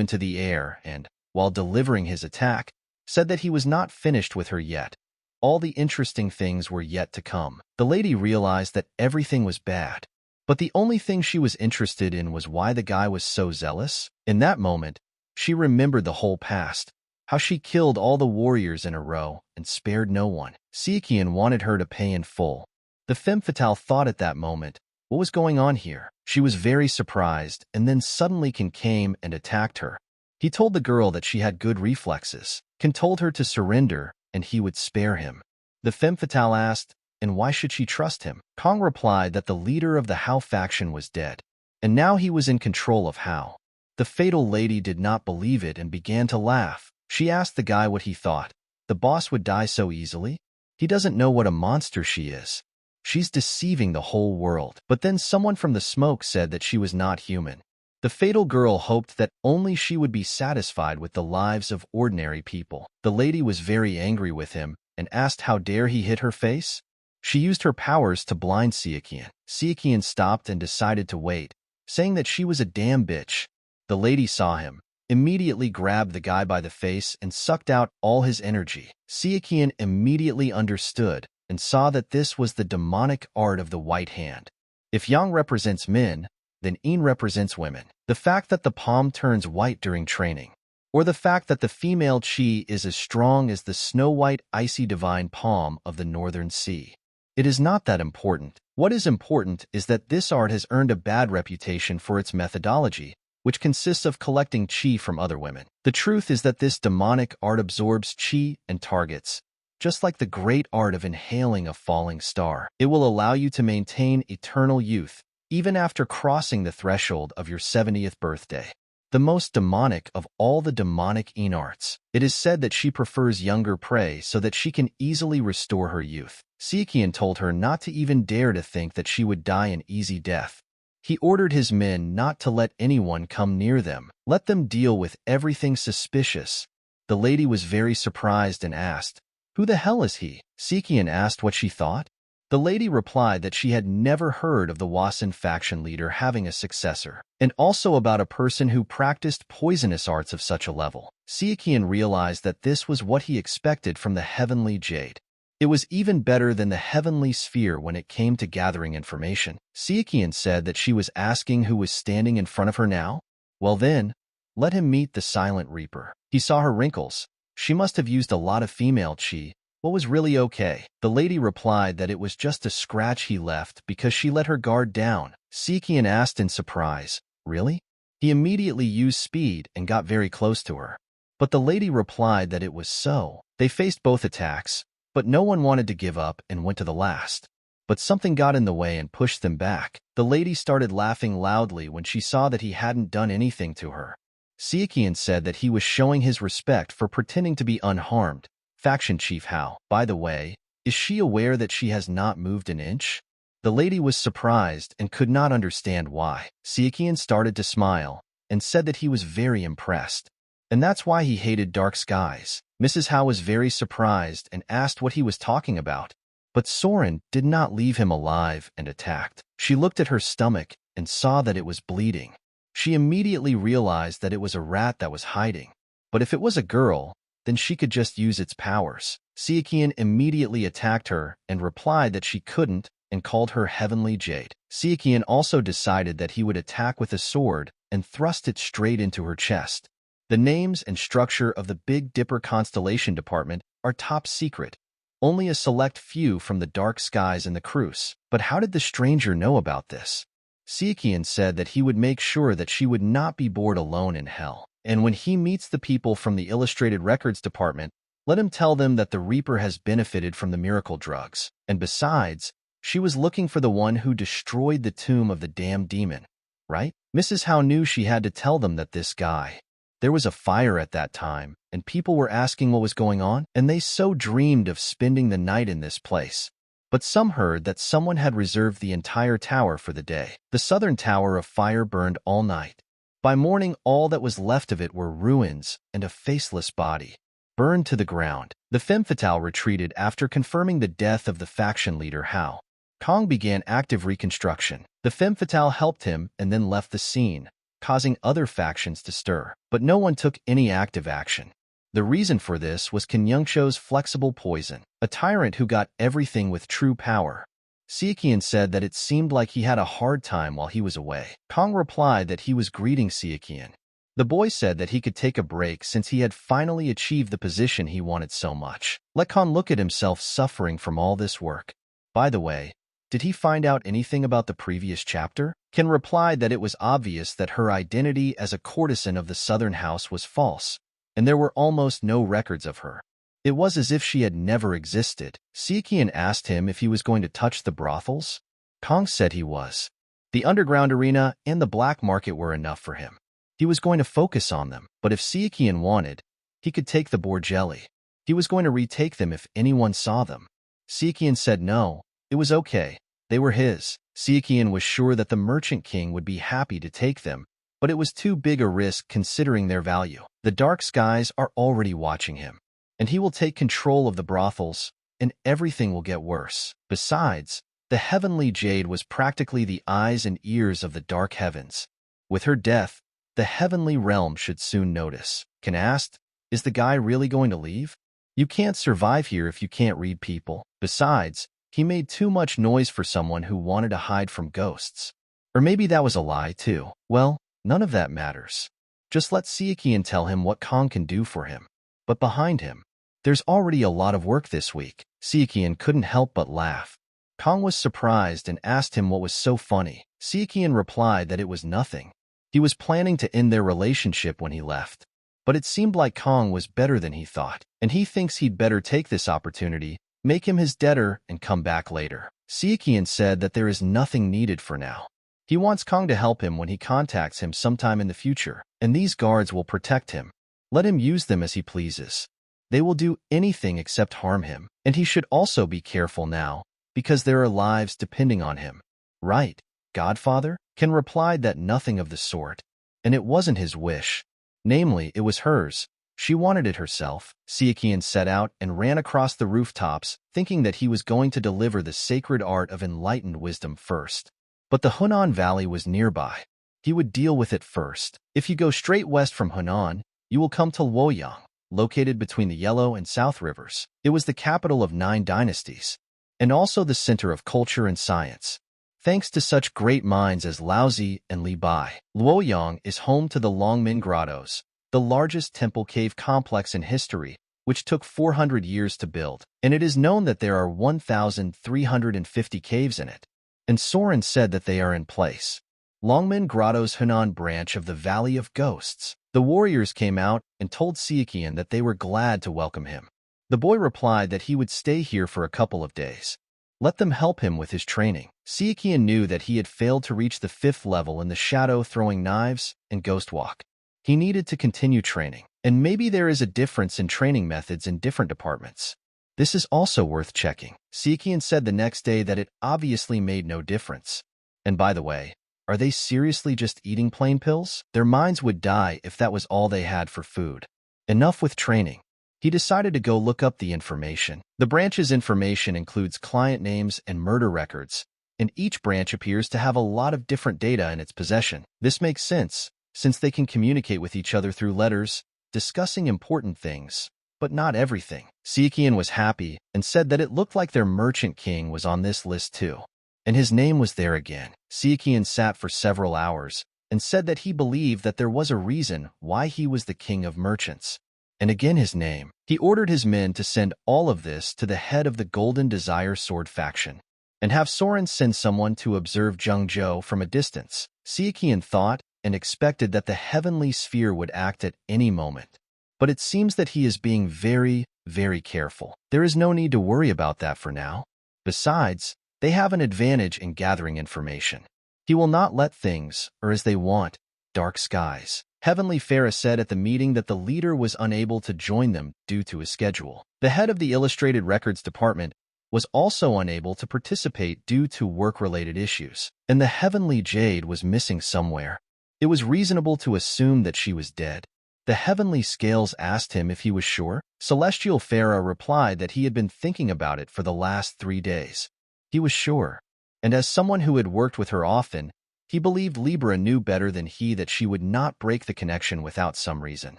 into the air and, while delivering his attack, said that he was not finished with her yet. All the interesting things were yet to come. The lady realized that everything was bad, but the only thing she was interested in was why the guy was so zealous. In that moment, she remembered the whole past, how she killed all the warriors in a row and spared no one. Sichuan wanted her to pay in full. The femme fatale thought at that moment, what was going on here? She was very surprised, and then suddenly Kan came and attacked her. He told the girl that she had good reflexes. Kan told her to surrender, and he would spare him. The femme fatale asked, and why should she trust him? Kong replied that the leader of the Hao faction was dead, and now he was in control of Hao. The fatal lady did not believe it and began to laugh. She asked the guy what he thought. The boss would die so easily? He doesn't know what a monster she is. She's deceiving the whole world. But then someone from the smoke said that she was not human. The fatal girl hoped that only she would be satisfied with the lives of ordinary people. The lady was very angry with him and asked how dare he hit her face? She used her powers to blind Sichuan. Sichuan stopped and decided to wait, saying that she was a damn bitch. The lady saw him, immediately grabbed the guy by the face and sucked out all his energy. Sichuan immediately understood and saw that this was the demonic art of the white hand. If Yang represents men, then Yin represents women. The fact that the palm turns white during training, or the fact that the female chi is as strong as the snow-white icy divine palm of the northern sea. It is not that important. What is important is that this art has earned a bad reputation for its methodology, which consists of collecting chi from other women. The truth is that this demonic art absorbs chi and targets, just like the great art of inhaling a falling star. It will allow you to maintain eternal youth, even after crossing the threshold of your 70th birthday. The most demonic of all the demonic Yin arts. It is said that she prefers younger prey so that she can easily restore her youth. Sichuan told her not to even dare to think that she would die an easy death. He ordered his men not to let anyone come near them. Let them deal with everything suspicious. The lady was very surprised and asked, "Who the hell is he?" Sichuan asked what she thought. The lady replied that she had never heard of the Wasan faction leader having a successor, and also about a person who practiced poisonous arts of such a level. Sichuan realized that this was what he expected from the Heavenly Jade. It was even better than the Heavenly Sphere when it came to gathering information. Sichuan said that she was asking who was standing in front of her now. Well then, let him meet the Silent Reaper. He saw her wrinkles. She must have used a lot of female chi. What was really okay? The lady replied that it was just a scratch he left because she let her guard down. Sichuan asked in surprise, "Really?" He immediately used speed and got very close to her. But the lady replied that it was so. They faced both attacks, but no one wanted to give up and went to the last. But something got in the way and pushed them back. The lady started laughing loudly when she saw that he hadn't done anything to her. Sichuan said that he was showing his respect for pretending to be unharmed. Faction Chief Hao, by the way, is she aware that she has not moved an inch? The lady was surprised and could not understand why. Sichuan started to smile and said that he was very impressed, and that's why he hated dark skies. Mrs. Hao was very surprised and asked what he was talking about, but Soren did not leave him alive and attacked. She looked at her stomach and saw that it was bleeding. She immediately realized that it was a rat that was hiding, but if it was a girl, then she could just use its powers. Sichuan immediately attacked her and replied that she couldn't and called her Heavenly Jade. Sichuan also decided that he would attack with a sword and thrust it straight into her chest. The names and structure of the Big Dipper Constellation Department are top secret. Only a select few from the dark skies and the cruise. But how did the stranger know about this? Sichuan said that he would make sure that she would not be bored alone in hell. And when he meets the people from the Illustrated Records Department, let him tell them that the Reaper has benefited from the miracle drugs. And besides, she was looking for the one who destroyed the tomb of the damned demon, right? Mrs. Hao knew she had to tell them that this guy. There was a fire at that time, and people were asking what was going on, and they so dreamed of spending the night in this place. But some heard that someone had reserved the entire tower for the day. The southern tower of fire burned all night. By morning, all that was left of it were ruins and a faceless body, burned to the ground. The femme fatale retreated after confirming the death of the faction leader Hao. Kong began active reconstruction. The femme fatale helped him and then left the scene, causing other factions to stir. But no one took any active action. The reason for this was Kenyungcho's flexible poison, a tyrant who got everything with true power. Sichuan said that it seemed like he had a hard time while he was away. Kong replied that he was greeting Sichuan. The boy said that he could take a break since he had finally achieved the position he wanted so much. Let Kong look at himself suffering from all this work. By the way, did he find out anything about the previous chapter? Ken replied that it was obvious that her identity as a courtesan of the Southern House was false, and there were almost no records of her. It was as if she had never existed. Sichuan asked him if he was going to touch the brothels. Kong said he was. The underground arena and the black market were enough for him. He was going to focus on them, but if Sichuan wanted, he could take the boar jelly. He was going to retake them if anyone saw them. Sichuan said no, it was okay. They were his. Sichuan was sure that the Merchant King would be happy to take them, but it was too big a risk considering their value. The dark skies are already watching him, and he will take control of the brothels, and everything will get worse. Besides, the Heavenly Jade was practically the eyes and ears of the dark heavens. With her death, the heavenly realm should soon notice. Ken asked, is the guy really going to leave? You can't survive here if you can't read people. Besides, he made too much noise for someone who wanted to hide from ghosts. Or maybe that was a lie too. Well, none of that matters. Just let Sichuan tell him what Kong can do for him. But behind him, there's already a lot of work this week. Sichuan couldn't help but laugh. Kong was surprised and asked him what was so funny. Sichuan replied that it was nothing. He was planning to end their relationship when he left. But it seemed like Kong was better than he thought, and he thinks he'd better take this opportunity, make him his debtor, and come back later. Sichuan said that there is nothing needed for now. He wants Kong to help him when he contacts him sometime in the future, and these guards will protect him. Let him use them as he pleases. They will do anything except harm him, and he should also be careful now, because there are lives depending on him. Right, Godfather? Ken replied that nothing of the sort, and it wasn't his wish. Namely, it was hers. She wanted it herself. Sichuan set out and ran across the rooftops, thinking that he was going to deliver the sacred art of enlightened wisdom first. But the Hunan Valley was nearby. He would deal with it first. If you go straight west from Hunan, you will come to Luoyang, located between the Yellow and South Rivers. It was the capital of 9 dynasties, and also the center of culture and science. Thanks to such great minds as Laozi and Li Bai, Luoyang is home to the Longmen Grottos, the largest temple cave complex in history, which took 400 years to build, and it is known that there are 1,350 caves in it. And Soren said that they are in place. Longmen Grotto's Hunan branch of the Valley of Ghosts. The warriors came out and told Sichuan that they were glad to welcome him. The boy replied that he would stay here for a couple of days. Let them help him with his training. Sichuan knew that he had failed to reach the 5th level in the shadow throwing knives and ghost walk. He needed to continue training, and maybe there is a difference in training methods in different departments. This is also worth checking. Sichuan said the next day that it obviously made no difference. And by the way, are they seriously just eating plain pills? Their minds would die if that was all they had for food. Enough with training. He decided to go look up the information. The branch's information includes client names and murder records, and each branch appears to have a lot of different data in its possession. This makes sense, since they can communicate with each other through letters, discussing important things, but not everything. Sichuan was happy and said that it looked like their merchant king was on this list too. And his name was there again. Sichuan sat for several hours and said that he believed that there was a reason why he was the king of merchants. And again his name. He ordered his men to send all of this to the head of the Golden Desire Sword faction, and have Soren send someone to observe Zhengzhou from a distance. Sichuan thought and expected that the heavenly sphere would act at any moment. But it seems that he is being very, very careful. There is no need to worry about that for now. Besides, they have an advantage in gathering information. He will not let things, or as they want, dark skies. Heavenly Farah said at the meeting that the leader was unable to join them due to his schedule. The head of the Illustrated Records Department was also unable to participate due to work-related issues, and the Heavenly Jade was missing somewhere. It was reasonable to assume that she was dead. The Heavenly Scales asked him if he was sure. Celestial Farah replied that he had been thinking about it for the last 3 days. He was sure, and as someone who had worked with her often, he believed Libra knew better than he that she would not break the connection without some reason.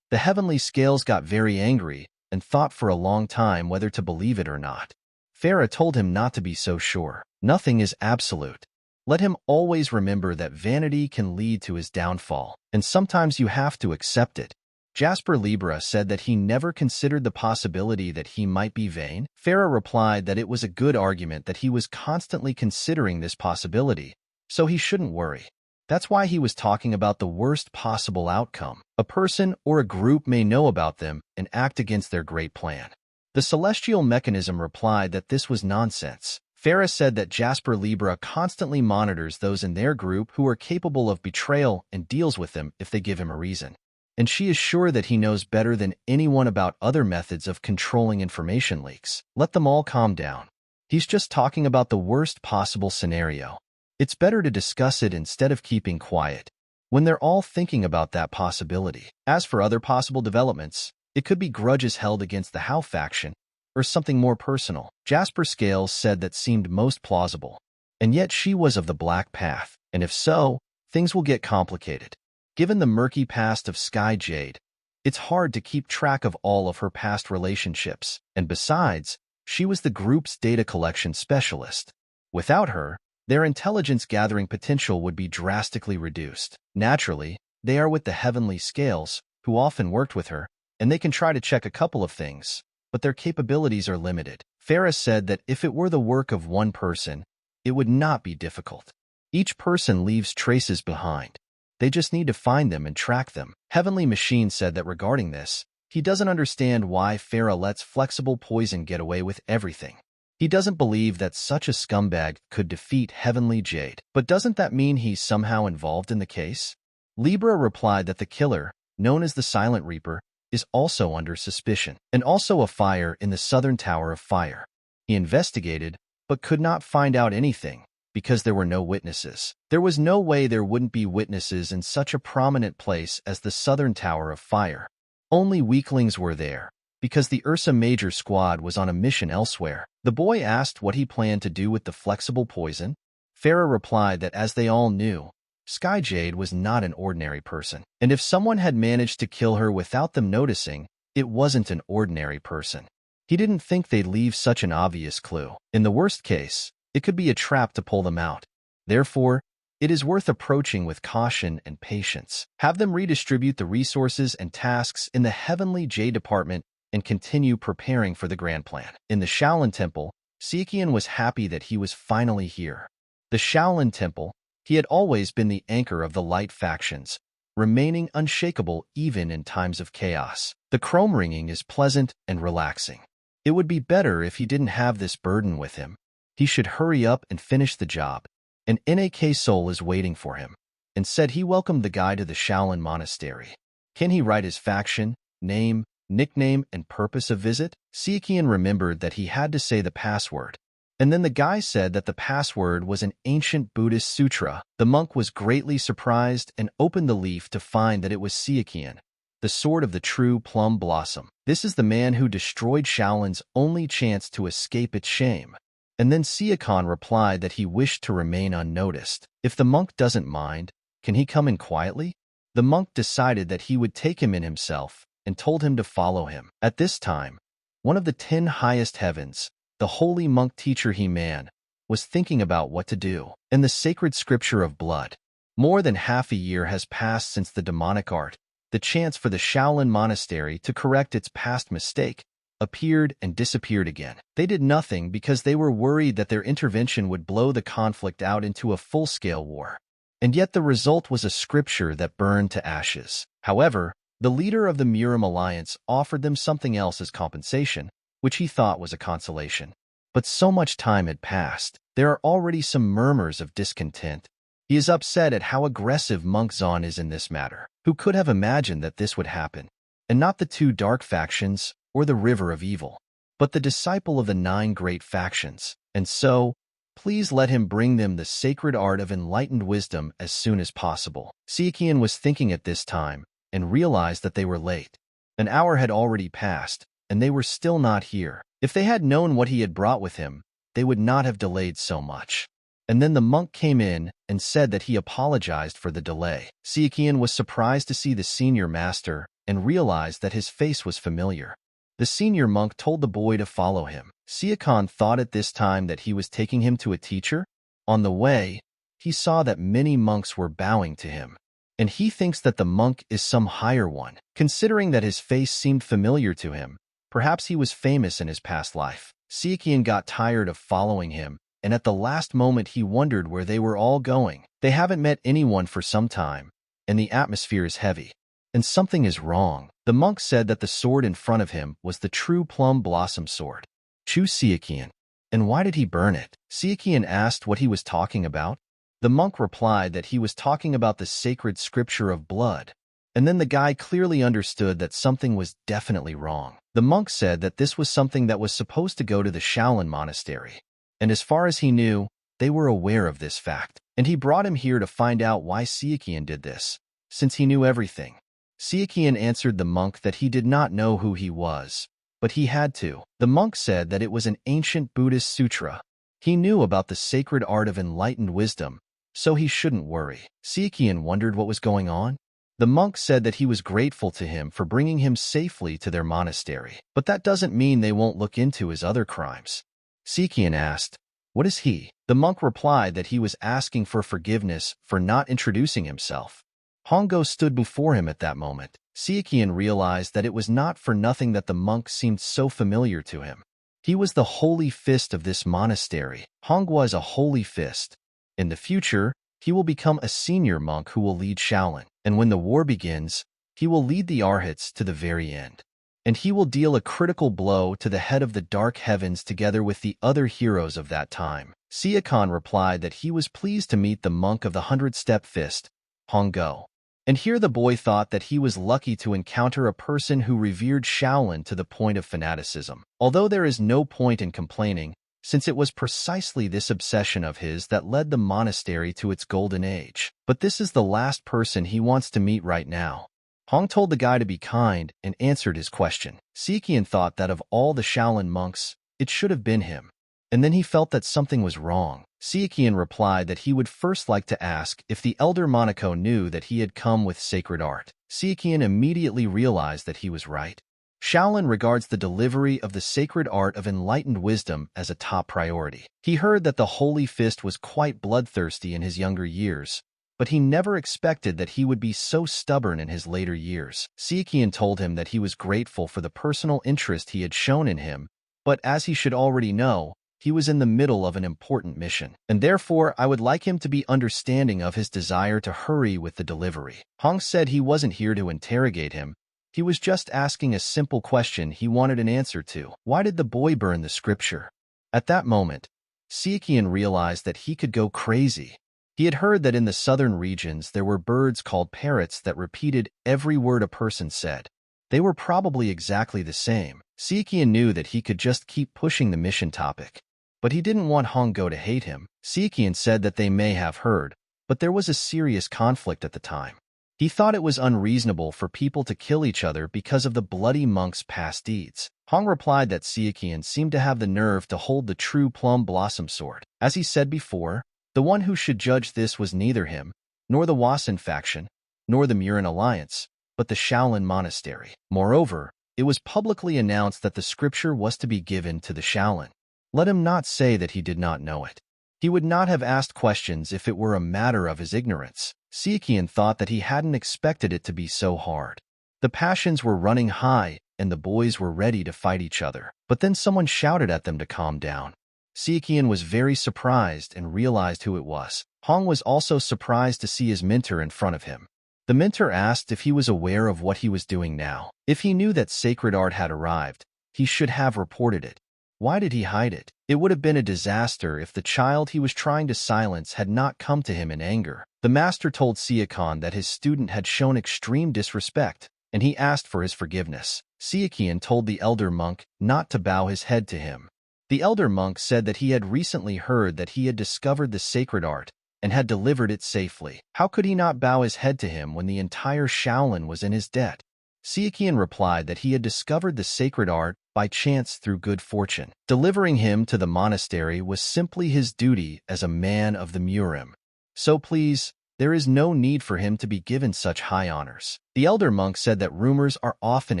The Heavenly Scales got very angry and thought for a long time whether to believe it or not. Farah told him not to be so sure. Nothing is absolute. Let him always remember that vanity can lead to his downfall, and sometimes you have to accept it. Jasper Libra said that he never considered the possibility that he might be vain. Farah replied that it was a good argument that he was constantly considering this possibility, so he shouldn't worry. That's why he was talking about the worst possible outcome. A person or a group may know about them and act against their great plan. The celestial mechanism replied that this was nonsense. Farah said that Jasper Libra constantly monitors those in their group who are capable of betrayal and deals with them if they give him a reason. And she is sure that he knows better than anyone about other methods of controlling information leaks. Let them all calm down. He's just talking about the worst possible scenario. It's better to discuss it instead of keeping quiet when they're all thinking about that possibility. As for other possible developments, it could be grudges held against the Hao faction, or something more personal. Jasper Scales said that seemed most plausible. And yet she was of the Black Path, and if so, things will get complicated. Given the murky past of Sky Jade, it's hard to keep track of all of her past relationships, and besides, she was the group's data collection specialist. Without her, their intelligence-gathering potential would be drastically reduced. Naturally, they are with the Heavenly Scales, who often worked with her, and they can try to check a couple of things, but their capabilities are limited. Farah said that if it were the work of one person, it would not be difficult. Each person leaves traces behind. They just need to find them and track them. Heavenly Machine said that regarding this, he doesn't understand why Farah lets Flexible Poison get away with everything. He doesn't believe that such a scumbag could defeat Heavenly Jade. But doesn't that mean he's somehow involved in the case? Libra replied that the killer, known as the Silent Reaper, is also under suspicion, and also a fire in the Southern Tower of Fire. He investigated, but could not find out anything, because there were no witnesses. There was no way there wouldn't be witnesses in such a prominent place as the Southern Tower of Fire. Only weaklings were there, because the Ursa Major squad was on a mission elsewhere. The boy asked what he planned to do with the Flexible Poison. Farah replied that as they all knew, Sky Jade was not an ordinary person, and if someone had managed to kill her without them noticing, it wasn't an ordinary person. He didn't think they'd leave such an obvious clue. In the worst case, it could be a trap to pull them out. Therefore, it is worth approaching with caution and patience. Have them redistribute the resources and tasks in the Heavenly Jade Department and continue preparing for the grand plan. In the Shaolin Temple, Sichuan was happy that he was finally here. The Shaolin Temple, he had always been the anchor of the light factions, remaining unshakable even in times of chaos. The chrome ringing is pleasant and relaxing. It would be better if he didn't have this burden with him. He should hurry up and finish the job. An NAK soul is waiting for him, and said he welcomed the guy to the Shaolin Monastery. Can he write his faction, name, nickname, and purpose of visit? Sichuan remembered that he had to say the password. And then the guy said that the password was an ancient Buddhist sutra. The monk was greatly surprised and opened the leaf to find that it was Sichuan, the sword of the true plum blossom. This is the man who destroyed Shaolin's only chance to escape its shame. And then Sichuan replied that he wished to remain unnoticed. If the monk doesn't mind, can he come in quietly? The monk decided that he would take him in himself and told him to follow him. At this time, one of the 10 highest heavens, the holy monk teacher He-Man, was thinking about what to do. In the sacred scripture of blood, more than half a year has passed since the demonic art, the chance for the Shaolin monastery to correct its past mistake, appeared and disappeared again. They did nothing because they were worried that their intervention would blow the conflict out into a full-scale war. And yet the result was a scripture that burned to ashes. However, the leader of the MURIM alliance offered them something else as compensation, which he thought was a consolation. But so much time had passed. There are already some murmurs of discontent. He is upset at how aggressive Monk Zon is in this matter. Who could have imagined that this would happen? And not the 2 dark factions or the river of evil, but the disciple of the 9 great factions. And so, please let him bring them the sacred art of enlightened wisdom as soon as possible. Sichuan was thinking at this time and realized that they were late. An hour had already passed, and they were still not here. If they had known what he had brought with him, they would not have delayed so much. And then the monk came in and said that he apologized for the delay. Sichuan was surprised to see the senior master and realized that his face was familiar. The senior monk told the boy to follow him. Sichuan thought at this time that he was taking him to a teacher. On the way, he saw that many monks were bowing to him, and he thinks that the monk is some higher one. Considering that his face seemed familiar to him, perhaps he was famous in his past life. Sichuan got tired of following him, and at the last moment he wondered where they were all going. They haven't met anyone for some time, and the atmosphere is heavy. And something is wrong. The monk said that the sword in front of him was the true plum blossom sword. Choose Sichuan. And why did he burn it? Sichuan asked what he was talking about. The monk replied that he was talking about the sacred scripture of blood. And then the guy clearly understood that something was definitely wrong. The monk said that this was something that was supposed to go to the Shaolin monastery. And as far as he knew, they were aware of this fact. And he brought him here to find out why Sichuan did this, since he knew everything. Sichuan answered the monk that he did not know who he was, but he had to. The monk said that it was an ancient Buddhist sutra. He knew about the sacred art of enlightened wisdom, so he shouldn't worry. Sichuan wondered what was going on. The monk said that he was grateful to him for bringing him safely to their monastery, but that doesn't mean they won't look into his other crimes. Sichuan asked, "What is he?" The monk replied that he was asking for forgiveness for not introducing himself. Hongo stood before him at that moment. Sichuan realized that it was not for nothing that the monk seemed so familiar to him. He was the holy fist of this monastery. Hongwa is a holy fist. In the future, he will become a senior monk who will lead Shaolin. And when the war begins, he will lead the Arhats to the very end. And he will deal a critical blow to the head of the Dark Heavens together with the other heroes of that time. Sichuan replied that he was pleased to meet the monk of the 100-step fist, Hongo. And here the boy thought that he was lucky to encounter a person who revered Shaolin to the point of fanaticism. Although there is no point in complaining, since it was precisely this obsession of his that led the monastery to its golden age. But this is the last person he wants to meet right now. Hong told the guy to be kind and answered his question. Sichuan thought that of all the Shaolin monks, it should have been him. And then he felt that something was wrong. Sichuan replied that he would first like to ask if the elder Monaco knew that he had come with sacred art. Sichuan immediately realized that he was right. Shaolin regards the delivery of the sacred art of enlightened wisdom as a top priority. He heard that the Holy Fist was quite bloodthirsty in his younger years, but he never expected that he would be so stubborn in his later years. Sichuan told him that he was grateful for the personal interest he had shown in him, but as he should already know, he was in the middle of an important mission, and therefore I would like him to be understanding of his desire to hurry with the delivery. Hong said he wasn't here to interrogate him. He was just asking a simple question he wanted an answer to. Why did the boy burn the scripture? At that moment, Sichuan realized that he could go crazy. He had heard that in the southern regions there were birds called parrots that repeated every word a person said. They were probably exactly the same. Sichuan knew that he could just keep pushing the mission topic. But he didn't want Hongo to hate him. Sichuan said that they may have heard, but there was a serious conflict at the time. He thought it was unreasonable for people to kill each other because of the bloody monk's past deeds. Hong replied that Sichuan seemed to have the nerve to hold the true plum blossom sword. As he said before, the one who should judge this was neither him, nor the Wasan faction, nor the MURIM alliance, but the Shaolin monastery. Moreover, it was publicly announced that the scripture was to be given to the Shaolin. Let him not say that he did not know it. He would not have asked questions if it were a matter of his ignorance. Sichuan thought that he hadn't expected it to be so hard. The passions were running high, and the boys were ready to fight each other. But then someone shouted at them to calm down. Sichuan was very surprised and realized who it was. Hong was also surprised to see his mentor in front of him. The mentor asked if he was aware of what he was doing now. If he knew that sacred art had arrived, he should have reported it. Why did he hide it? It would have been a disaster if the child he was trying to silence had not come to him in anger. The master told Sichuan that his student had shown extreme disrespect, and he asked for his forgiveness. Sichuan told the elder monk not to bow his head to him. The elder monk said that he had recently heard that he had discovered the sacred art and had delivered it safely. How could he not bow his head to him when the entire Shaolin was in his debt? Sichuan replied that he had discovered the sacred art by chance through good fortune. Delivering him to the monastery was simply his duty as a man of the MURIM. So please, there is no need for him to be given such high honors. The elder monk said that rumors are often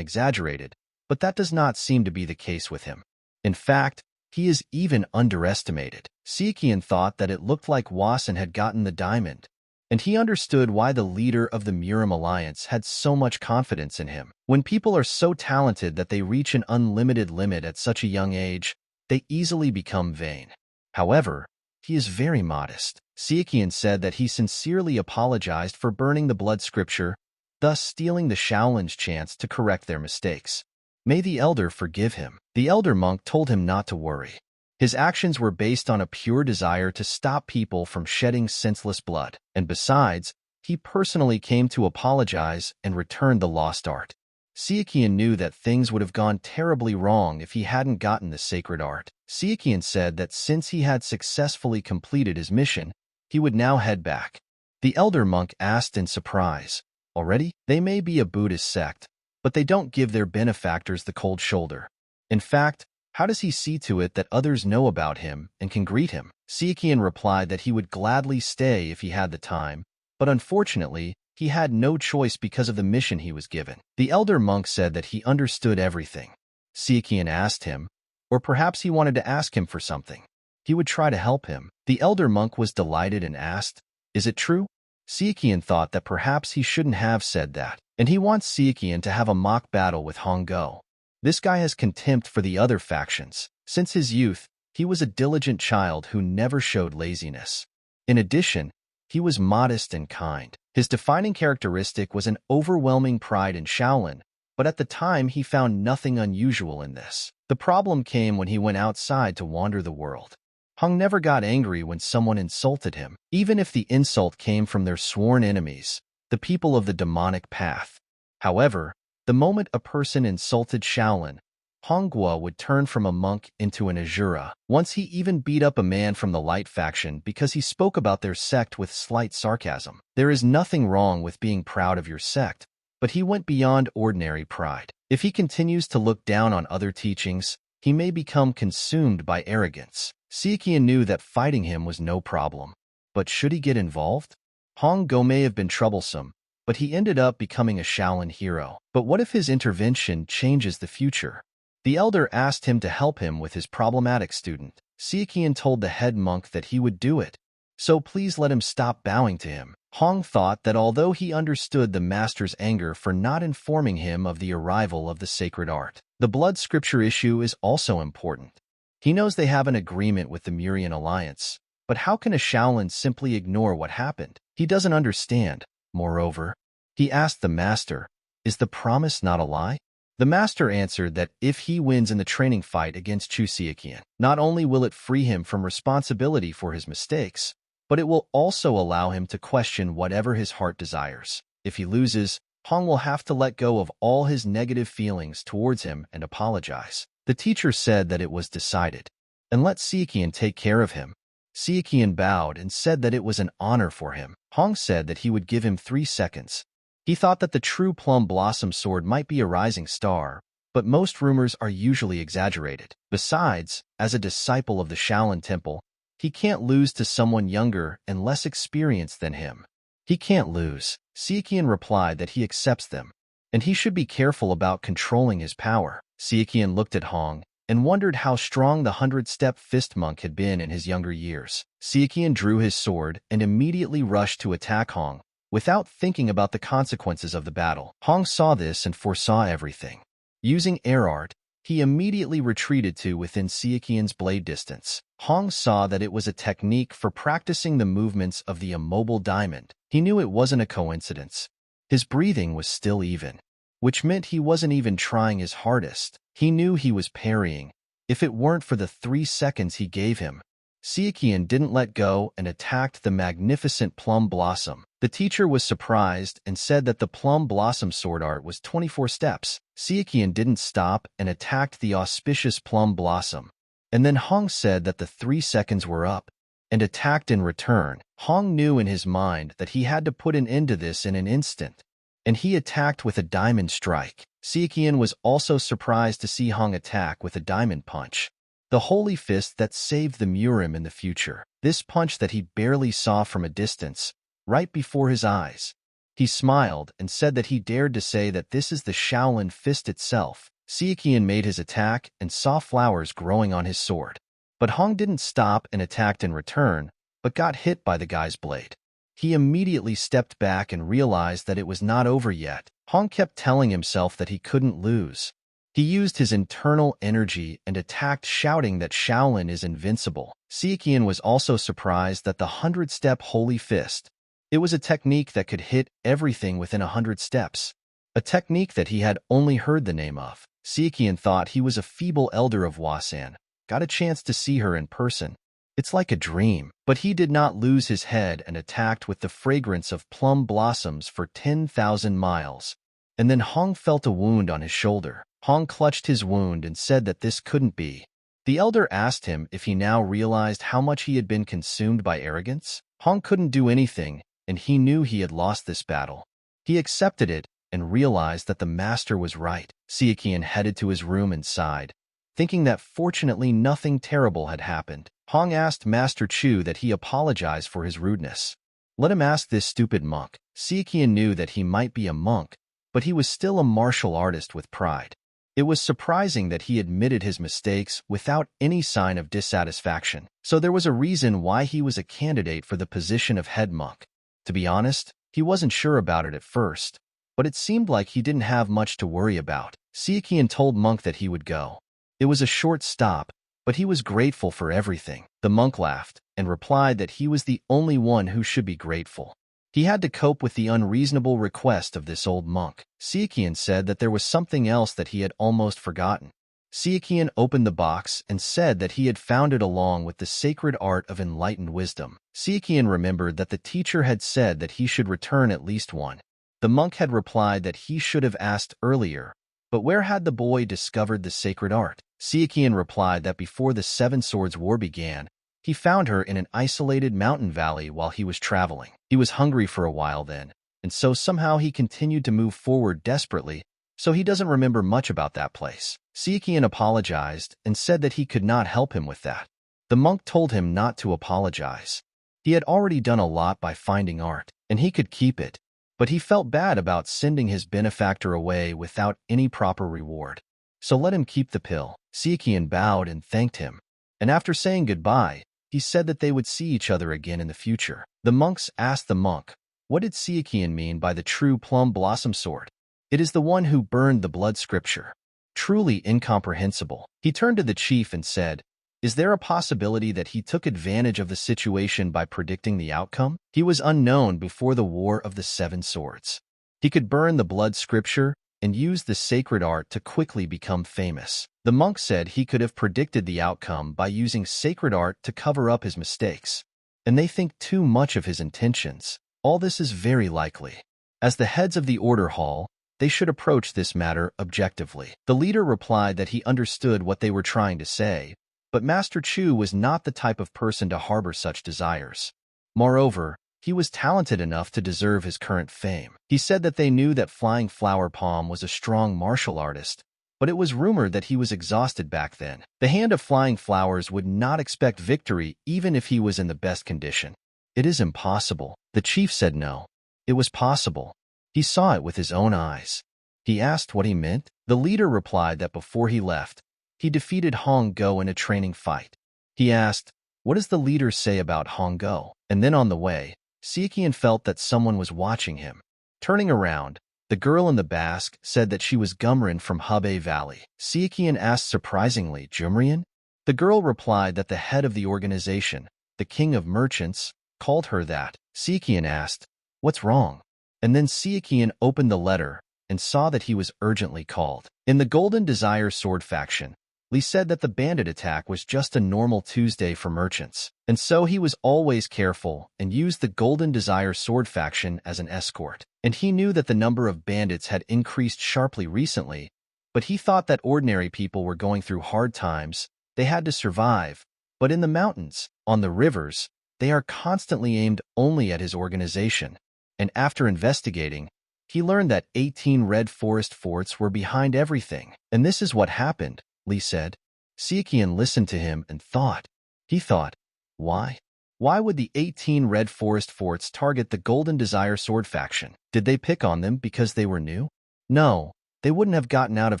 exaggerated, but that does not seem to be the case with him. In fact, he is even underestimated. Sichuan thought that it looked like Wasan had gotten the diamond, and he understood why the leader of the MURIM alliance had so much confidence in him. When people are so talented that they reach an unlimited limit at such a young age, they easily become vain. However, he is very modest. Sichuan said that he sincerely apologized for burning the blood scripture, thus stealing the Shaolin's chance to correct their mistakes. May the elder forgive him. The elder monk told him not to worry. His actions were based on a pure desire to stop people from shedding senseless blood, and besides, he personally came to apologize and return the lost art. Sichuan knew that things would have gone terribly wrong if he hadn't gotten the sacred art. Sichuan said that since he had successfully completed his mission, he would now head back. The elder monk asked in surprise, "Already? They may be a Buddhist sect, but they don't give their benefactors the cold shoulder. In fact, how does he see to it that others know about him and can greet him?" Sichuan replied that he would gladly stay if he had the time, but unfortunately, he had no choice because of the mission he was given. The elder monk said that he understood everything. Sichuan asked him, or perhaps he wanted to ask him for something. He would try to help him. The elder monk was delighted and asked, "Is it true?" Sichuan thought that perhaps he shouldn't have said that, and he wants Sichuan to have a mock battle with Hongo. This guy has contempt for the other factions. Since his youth, he was a diligent child who never showed laziness. In addition, he was modest and kind. His defining characteristic was an overwhelming pride in Shaolin, but at the time he found nothing unusual in this. The problem came when he went outside to wander the world. Hong never got angry when someone insulted him, even if the insult came from their sworn enemies, the people of the demonic path. However, the moment a person insulted Shaolin, Hongguo would turn from a monk into an Azura. Once he even beat up a man from the Light faction because he spoke about their sect with slight sarcasm. There is nothing wrong with being proud of your sect, but he went beyond ordinary pride. If he continues to look down on other teachings, he may become consumed by arrogance. Sichuan knew that fighting him was no problem, but should he get involved? Hongguo may have been troublesome, but he ended up becoming a Shaolin hero. But what if his intervention changes the future? The elder asked him to help him with his problematic student. Sichuan told the head monk that he would do it, so please let him stop bowing to him. Hong thought that although he understood the master's anger for not informing him of the arrival of the sacred art, the blood scripture issue is also important. He knows they have an agreement with the MURIM alliance, but how can a Shaolin simply ignore what happened? He doesn't understand. Moreover, he asked the master, "Is the promise not a lie?" The master answered that if he wins in the training fight against Sichuan, not only will it free him from responsibility for his mistakes, but it will also allow him to question whatever his heart desires. If he loses, Hong will have to let go of all his negative feelings towards him and apologize. The teacher said that it was decided, and let Sichuan take care of him. Sichuan bowed and said that it was an honor for him. Hong said that he would give him 3 seconds. He thought that the true Plum Blossom sword might be a rising star, but most rumors are usually exaggerated. Besides, as a disciple of the Shaolin Temple, he can't lose to someone younger and less experienced than him. He can't lose. Sichuan replied that he accepts them, and he should be careful about controlling his power. Sichuan looked at Hong and wondered how strong the 100-step fist monk had been in his younger years. Sichuan drew his sword and immediately rushed to attack Hong, without thinking about the consequences of the battle. Hong saw this and foresaw everything. Using air art, he immediately retreated to within Sichuan's blade distance. Hong saw that it was a technique for practicing the movements of the immobile diamond. He knew it wasn't a coincidence. His breathing was still even, which meant he wasn't even trying his hardest. He knew he was parrying. If it weren't for the 3 seconds he gave him, Sichuan didn't let go and attacked the magnificent Plum Blossom. The teacher was surprised and said that the Plum Blossom sword art was 24 steps. Sichuan didn't stop and attacked the auspicious Plum Blossom. And then Hong said that the 3 seconds were up and attacked in return. Hong knew in his mind that he had to put an end to this in an instant, and he attacked with a diamond strike. Sichuan was also surprised to see Hong attack with a diamond punch, the holy fist that saved the MURIM in the future. This punch that he barely saw from a distance, right before his eyes. He smiled and said that he dared to say that this is the Shaolin fist itself. Sichuan made his attack and saw flowers growing on his sword. But Hong didn't stop and attacked in return, but got hit by the guy's blade. He immediately stepped back and realized that it was not over yet. Hong kept telling himself that he couldn't lose. He used his internal energy and attacked, shouting that Shaolin is invincible. Sichuan was also surprised that the 100-step Holy Fist. It was a technique that could hit everything within 100 steps. A technique that he had only heard the name of. Sichuan thought he was a feeble elder of Wasan. Got a chance to see her in person. It's like a dream. But he did not lose his head and attacked with the fragrance of plum blossoms for 10,000 miles. And then Hong felt a wound on his shoulder. Hong clutched his wound and said that this couldn't be. The elder asked him if he now realized how much he had been consumed by arrogance. Hong couldn't do anything, and he knew he had lost this battle. He accepted it and realized that the master was right. Sichuan headed to his room and sighed, thinking that fortunately nothing terrible had happened. Hong asked Master Chu that he apologize for his rudeness. Let him ask this stupid monk. Sichuan knew that he might be a monk, but he was still a martial artist with pride. It was surprising that he admitted his mistakes without any sign of dissatisfaction. So there was a reason why he was a candidate for the position of head monk. To be honest, he wasn't sure about it at first, but it seemed like he didn't have much to worry about. Sichuan told monk that he would go. It was a short stop, but he was grateful for everything. The monk laughed and replied that he was the only one who should be grateful. He had to cope with the unreasonable request of this old monk. Sichuan said that there was something else that he had almost forgotten. Sichuan opened the box and said that he had found it along with the sacred art of enlightened wisdom. Sichuan remembered that the teacher had said that he should return at least one. The monk had replied that he should have asked earlier, but where had the boy discovered the sacred art? Sichuan replied that before the Seven Swords War began, he found her in an isolated mountain valley while he was traveling. He was hungry for a while then, and so somehow he continued to move forward desperately, so he doesn't remember much about that place. Sichuan apologized and said that he could not help him with that. The monk told him not to apologize. He had already done a lot by finding art, and he could keep it, but he felt bad about sending his benefactor away without any proper reward. So let him keep the pill. Sichuan bowed and thanked him, and after saying goodbye, he said that they would see each other again in the future. The monks asked the monk, what did Sichuan mean by the true plum blossom sword? It is the one who burned the blood scripture. Truly incomprehensible. He turned to the chief and said, is there a possibility that he took advantage of the situation by predicting the outcome? He was unknown before the War of the Seven Swords. He could burn the blood scripture and use the sacred art to quickly become famous. The monk said he could have predicted the outcome by using sacred art to cover up his mistakes. and they think too much of his intentions. All this is very likely. As the heads of the order hall, they should approach this matter objectively. The leader replied that he understood what they were trying to say, but Master Chu was not the type of person to harbor such desires. Moreover, he was talented enough to deserve his current fame. He said that they knew that Flying Flower Palm was a strong martial artist, but it was rumored that he was exhausted back then. The Hand of Flying Flowers would not expect victory even if he was in the best condition. It is impossible. The chief said no. It was possible. He saw it with his own eyes. He asked what he meant. The leader replied that before he left, he defeated Hong Go in a training fight. He asked, "What does the leader say about Hong Go?" And then on the way, Sichuan felt that someone was watching him. Turning around, the girl in the basque said that she was Gumrin from Hubei Valley. Sichuan asked surprisingly, "Jumrian?" The girl replied that the head of the organization, the king of merchants, called her that. Sichuan asked, "What's wrong?" And then Sichuan opened the letter and saw that he was urgently called. In the Golden Desire Sword faction, Li said that the bandit attack was just a normal Tuesday for merchants, and so he was always careful and used the Golden Desire Sword faction as an escort. And he knew that the number of bandits had increased sharply recently, but he thought that ordinary people were going through hard times. They had to survive, but in the mountains, on the rivers, they are constantly aimed only at his organization. And after investigating, he learned that 18 red forest forts were behind everything. And this is what happened, Li said. Sichuan listened to him and thought. He thought, why? Why would the 18 red forest forts target the Golden Desire Sword faction? Did they pick on them because they were new? No, they wouldn't have gotten out of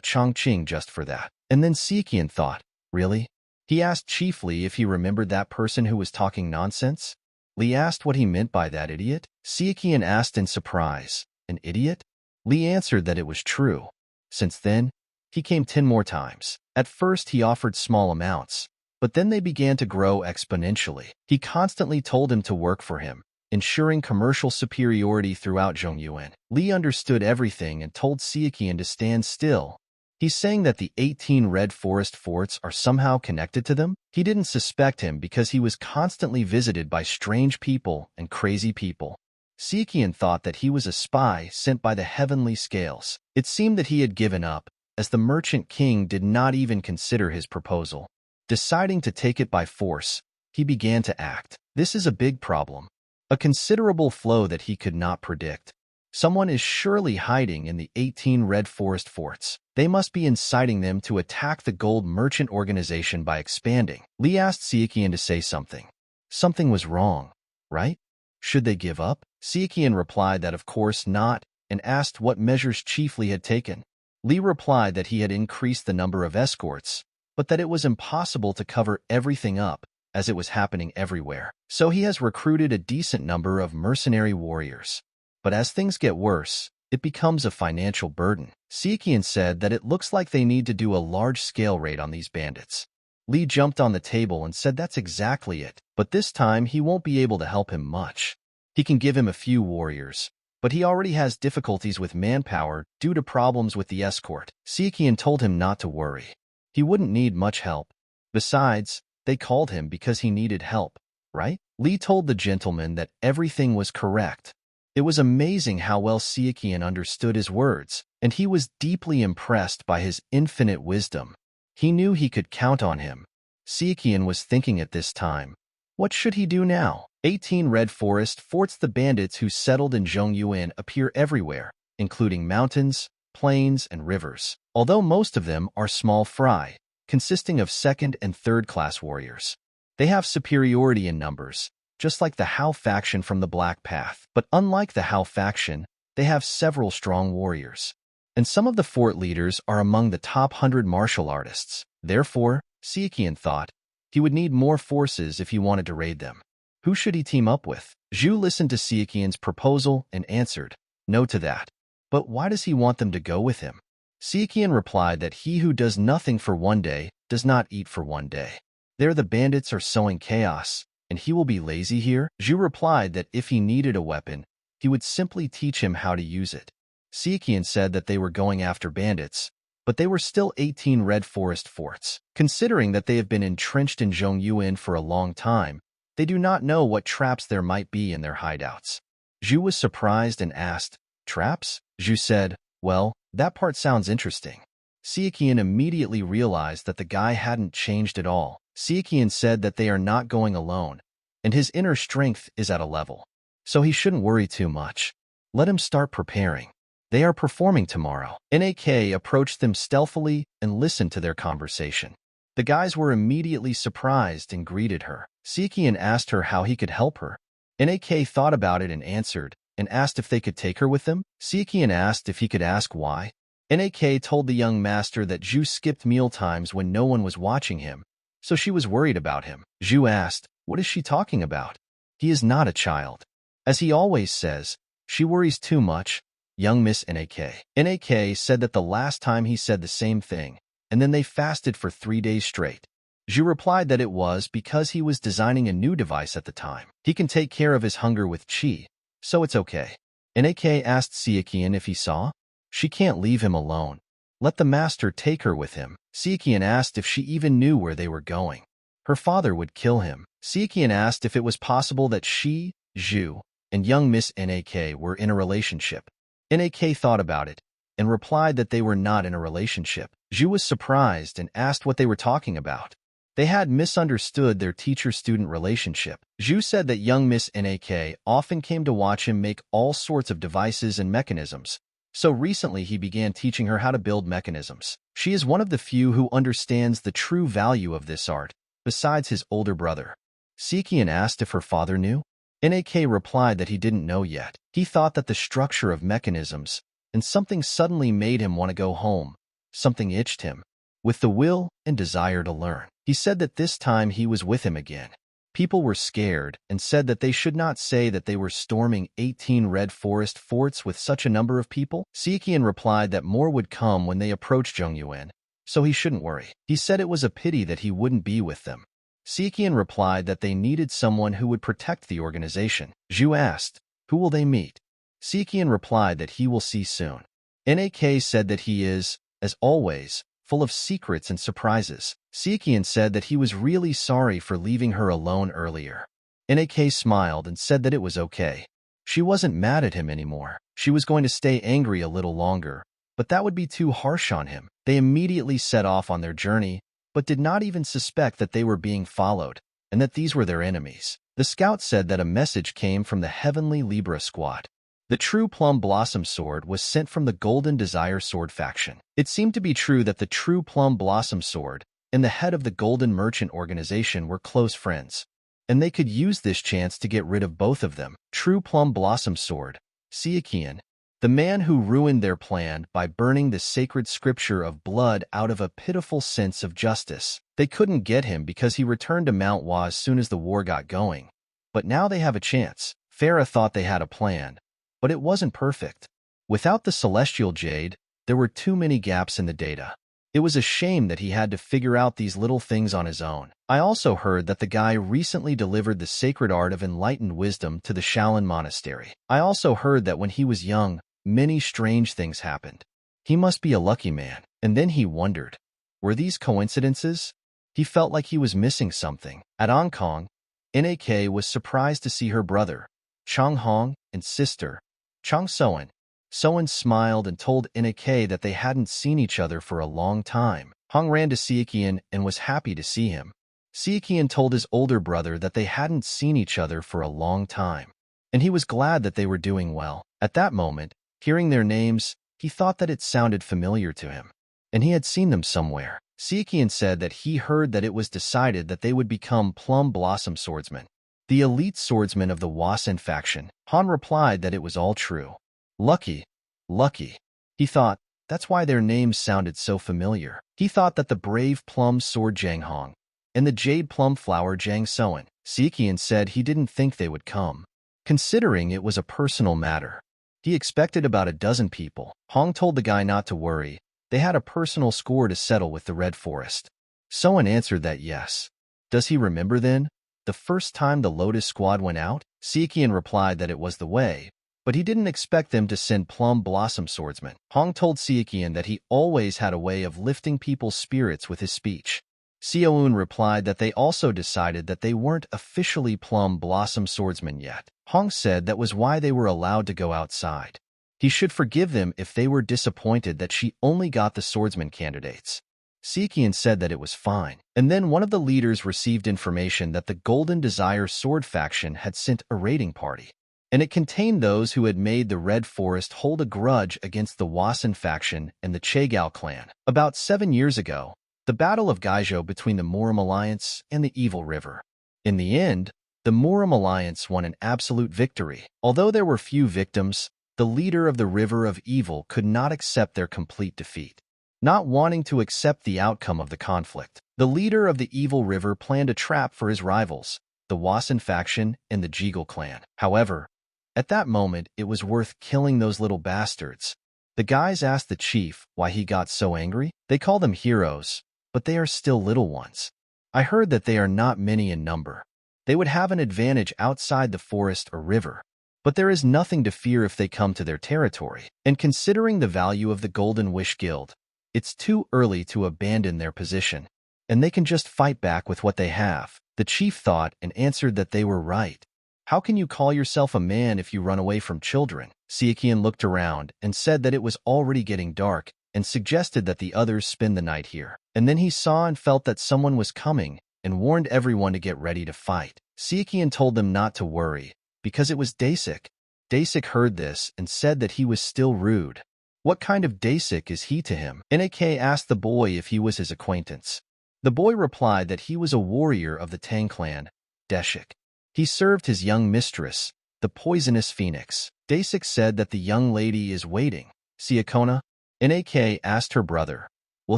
Chongqing just for that. And then Sichuan thought, really? He asked chiefly if he remembered that person who was talking nonsense. Li asked what he meant by that idiot. Sichuan asked in surprise, an idiot? Li answered that it was true. Since then, he came 10 more times. At first he offered small amounts, but then they began to grow exponentially. He constantly told him to work for him, ensuring commercial superiority throughout Zhongyuan. Li understood everything and told Sichuan to stand still. He's saying that the 18 red forest forts are somehow connected to them? He didn't suspect him because he was constantly visited by strange people and crazy people. Sichuan thought that he was a spy sent by the heavenly scales. It seemed that he had given up, as the merchant king did not even consider his proposal. Deciding to take it by force, he began to act. This is a big problem. A considerable flow that he could not predict. Someone is surely hiding in the 18 red forest forts. They must be inciting them to attack the gold merchant organization by expanding. Li asked Sichuan to say something. Something was wrong, right? Should they give up? Sichuan replied that of course not, and asked what measures Chief Li had taken. Li replied that he had increased the number of escorts, but that it was impossible to cover everything up, as it was happening everywhere. So he has recruited a decent number of mercenary warriors. But as things get worse, it becomes a financial burden. Sichuan said that it looks like they need to do a large-scale raid on these bandits. Li jumped on the table and said that's exactly it, but this time he won't be able to help him much. He can give him a few warriors, but he already has difficulties with manpower due to problems with the escort. Sichuan told him not to worry. He wouldn't need much help. Besides, they called him because he needed help, right? Li told the gentleman that everything was correct. It was amazing how well Sichuan understood his words, and he was deeply impressed by his infinite wisdom. He knew he could count on him. Sichuan was thinking at this time, what should he do now? 18 red forest forts. The bandits who settled in Zhongyuan appear everywhere, including mountains, plains, and rivers, although most of them are small fry, consisting of second and third class warriors. They have superiority in numbers, just like the Hao faction from the Black Path. But unlike the Hao faction, they have several strong warriors. And some of the fort leaders are among the top 100 martial artists. Therefore, Sichuan thought, he would need more forces if he wanted to raid them. Who should he team up with? Zhu listened to Sichuan's proposal and answered, no to that. But why does he want them to go with him? Sichuan replied that he who does nothing for one day does not eat for one day. There the bandits are sowing chaos, and he will be lazy here? Zhu replied that if he needed a weapon, he would simply teach him how to use it. Sichuan said that they were going after bandits, but they were still 18 red forest forts. Considering that they have been entrenched in Zhongyuan for a long time, They do not know what traps there might be in their hideouts. Zhu was surprised and asked, "Traps?" Zhu said, "Well, that part sounds interesting." Sichuan immediately realized that the guy hadn't changed at all. Sichuan said that they are not going alone, and his inner strength is at a level, so he shouldn't worry too much. Let him start preparing. They are performing tomorrow. NAK approached them stealthily and listened to their conversation. The guys were immediately surprised and greeted her. Sichuan asked her how he could help her. NAK thought about it and answered, and asked if they could take her with them. Sichuan asked if he could ask why. NAK told the young master that Zhu skipped mealtimes when no one was watching him, so she was worried about him. Zhu asked, "What is she talking about? He is not a child. As he always says, she worries too much." Young Miss NAK. NAK said that the last time he said the same thing, and then they fasted for 3 days straight. Zhu replied that it was because he was designing a new device at the time. He can take care of his hunger with qi, so it's okay. NAK asked Sichuan if he saw. She can't leave him alone. Let the master take her with him. Sichuan asked if she even knew where they were going. Her father would kill him. Sichuan asked if it was possible that she, Zhu, and young Miss NAK were in a relationship. NAK thought about it and replied that they were not in a relationship. Zhu was surprised and asked what they were talking about. They had misunderstood their teacher-student relationship. Zhu said that young Miss NAK often came to watch him make all sorts of devices and mechanisms, so recently he began teaching her how to build mechanisms. She is one of the few who understands the true value of this art, besides his older brother. Sichuan asked if her father knew. NAK replied that he didn't know yet. He thought that the structure of mechanisms, and something suddenly made him want to go home. Something itched him, with the will and desire to learn. He said that this time he was with him again. People were scared and said that they should not say that they were storming 18 red forest forts with such a number of people. Sichuan replied that more would come when they approached Zhongyuan, so he shouldn't worry. He said it was a pity that he wouldn't be with them. Sichuan replied that they needed someone who would protect the organization. Zhu asked, "Who will they meet?" Sichuan replied that he will see soon. NAK said that he is, as always, full of secrets and surprises. Sichuan said that he was really sorry for leaving her alone earlier. NAK smiled and said that it was okay. She wasn't mad at him anymore. She was going to stay angry a little longer, but that would be too harsh on him. They immediately set off on their journey, but did not even suspect that they were being followed, and that these were their enemies. The scout said that a message came from the Heavenly Libra Squad. The true Plum Blossom Sword was sent from the Golden Desire Sword faction. It seemed to be true that the true Plum Blossom Sword and the head of the Golden Merchant organization were close friends, and they could use this chance to get rid of both of them. True Plum Blossom Sword, Sichuan, the man who ruined their plan by burning the sacred scripture of blood out of a pitiful sense of justice. They couldn't get him because he returned to Mount Hua as soon as the war got going. But now they have a chance. Farah thought they had a plan, but it wasn't perfect. Without the celestial jade, there were too many gaps in the data. It was a shame that he had to figure out these little things on his own. I also heard that the guy recently delivered the sacred art of enlightened wisdom to the Shaolin Monastery. I also heard that when he was young, many strange things happened. He must be a lucky man. And then he wondered, were these coincidences? He felt like he was missing something. At Hong Kong, NAK was surprised to see her brother, Chang Hong, and sister, Chang Soen. Soen smiled and told NAK that they hadn't seen each other for a long time. Hong ran to Sichuan and was happy to see him. Sichuan told his older brother that they hadn't seen each other for a long time, and he was glad that they were doing well. At that moment, hearing their names, he thought that it sounded familiar to him, and he had seen them somewhere. Sichuan said that he heard that it was decided that they would become Plum Blossom Swordsmen, the elite swordsmen of the Wasen faction. Han replied that it was all true. Lucky, lucky. He thought, that's why their names sounded so familiar. He thought that the brave Plum Sword Zhang Hong and the Jade Plum Flower Zhang Soen. Sichuan said he didn't think they would come, considering it was a personal matter. He expected about a dozen people. Hong told the guy not to worry. They had a personal score to settle with the Red Forest. Soen answered that yes. Does he remember then? The first time the Lotus Squad went out? Sichuan replied that it was the way, but he didn't expect them to send Plum Blossom Swordsmen. Hong told Sichuan that he always had a way of lifting people's spirits with his speech. Xiaoun replied that they also decided that they weren't officially Plum Blossom swordsmen yet. Hong said that was why they were allowed to go outside. He should forgive them if they were disappointed that she only got the swordsman candidates. Sichuan said that it was fine. And then one of the leaders received information that the Golden Desire sword faction had sent a raiding party, and it contained those who had made the Red Forest hold a grudge against the Wasan faction and the Chagao clan. About 7 years ago, the Battle of Gaizhou between the MURIM Alliance and the Evil River. In the end, the MURIM Alliance won an absolute victory. Although there were few victims, the leader of the River of Evil could not accept their complete defeat. Not wanting to accept the outcome of the conflict, the leader of the Evil River planned a trap for his rivals, the Wasan faction and the Jiggle clan. However, at that moment, it was worth killing those little bastards. The guys asked the chief why he got so angry. They call them heroes, but they are still little ones. I heard that they are not many in number. They would have an advantage outside the forest or river, but there is nothing to fear if they come to their territory. And considering the value of the Golden Wish Guild, it's too early to abandon their position, and they can just fight back with what they have. The chief thought and answered that they were right. How can you call yourself a man if you run away from children? Sichuan looked around and said that it was already getting dark and suggested that the others spend the night here. And then he saw and felt that someone was coming and warned everyone to get ready to fight. Sichuan told them not to worry because it was Dasik. Dasik heard this and said that he was still rude. What kind of Dasik is he to him? Nak asked the boy if he was his acquaintance. The boy replied that he was a warrior of the Tang Clan, Deshik. He served his young mistress, the poisonous phoenix. Dasik said that the young lady is waiting. Siakona? Nak asked her brother, will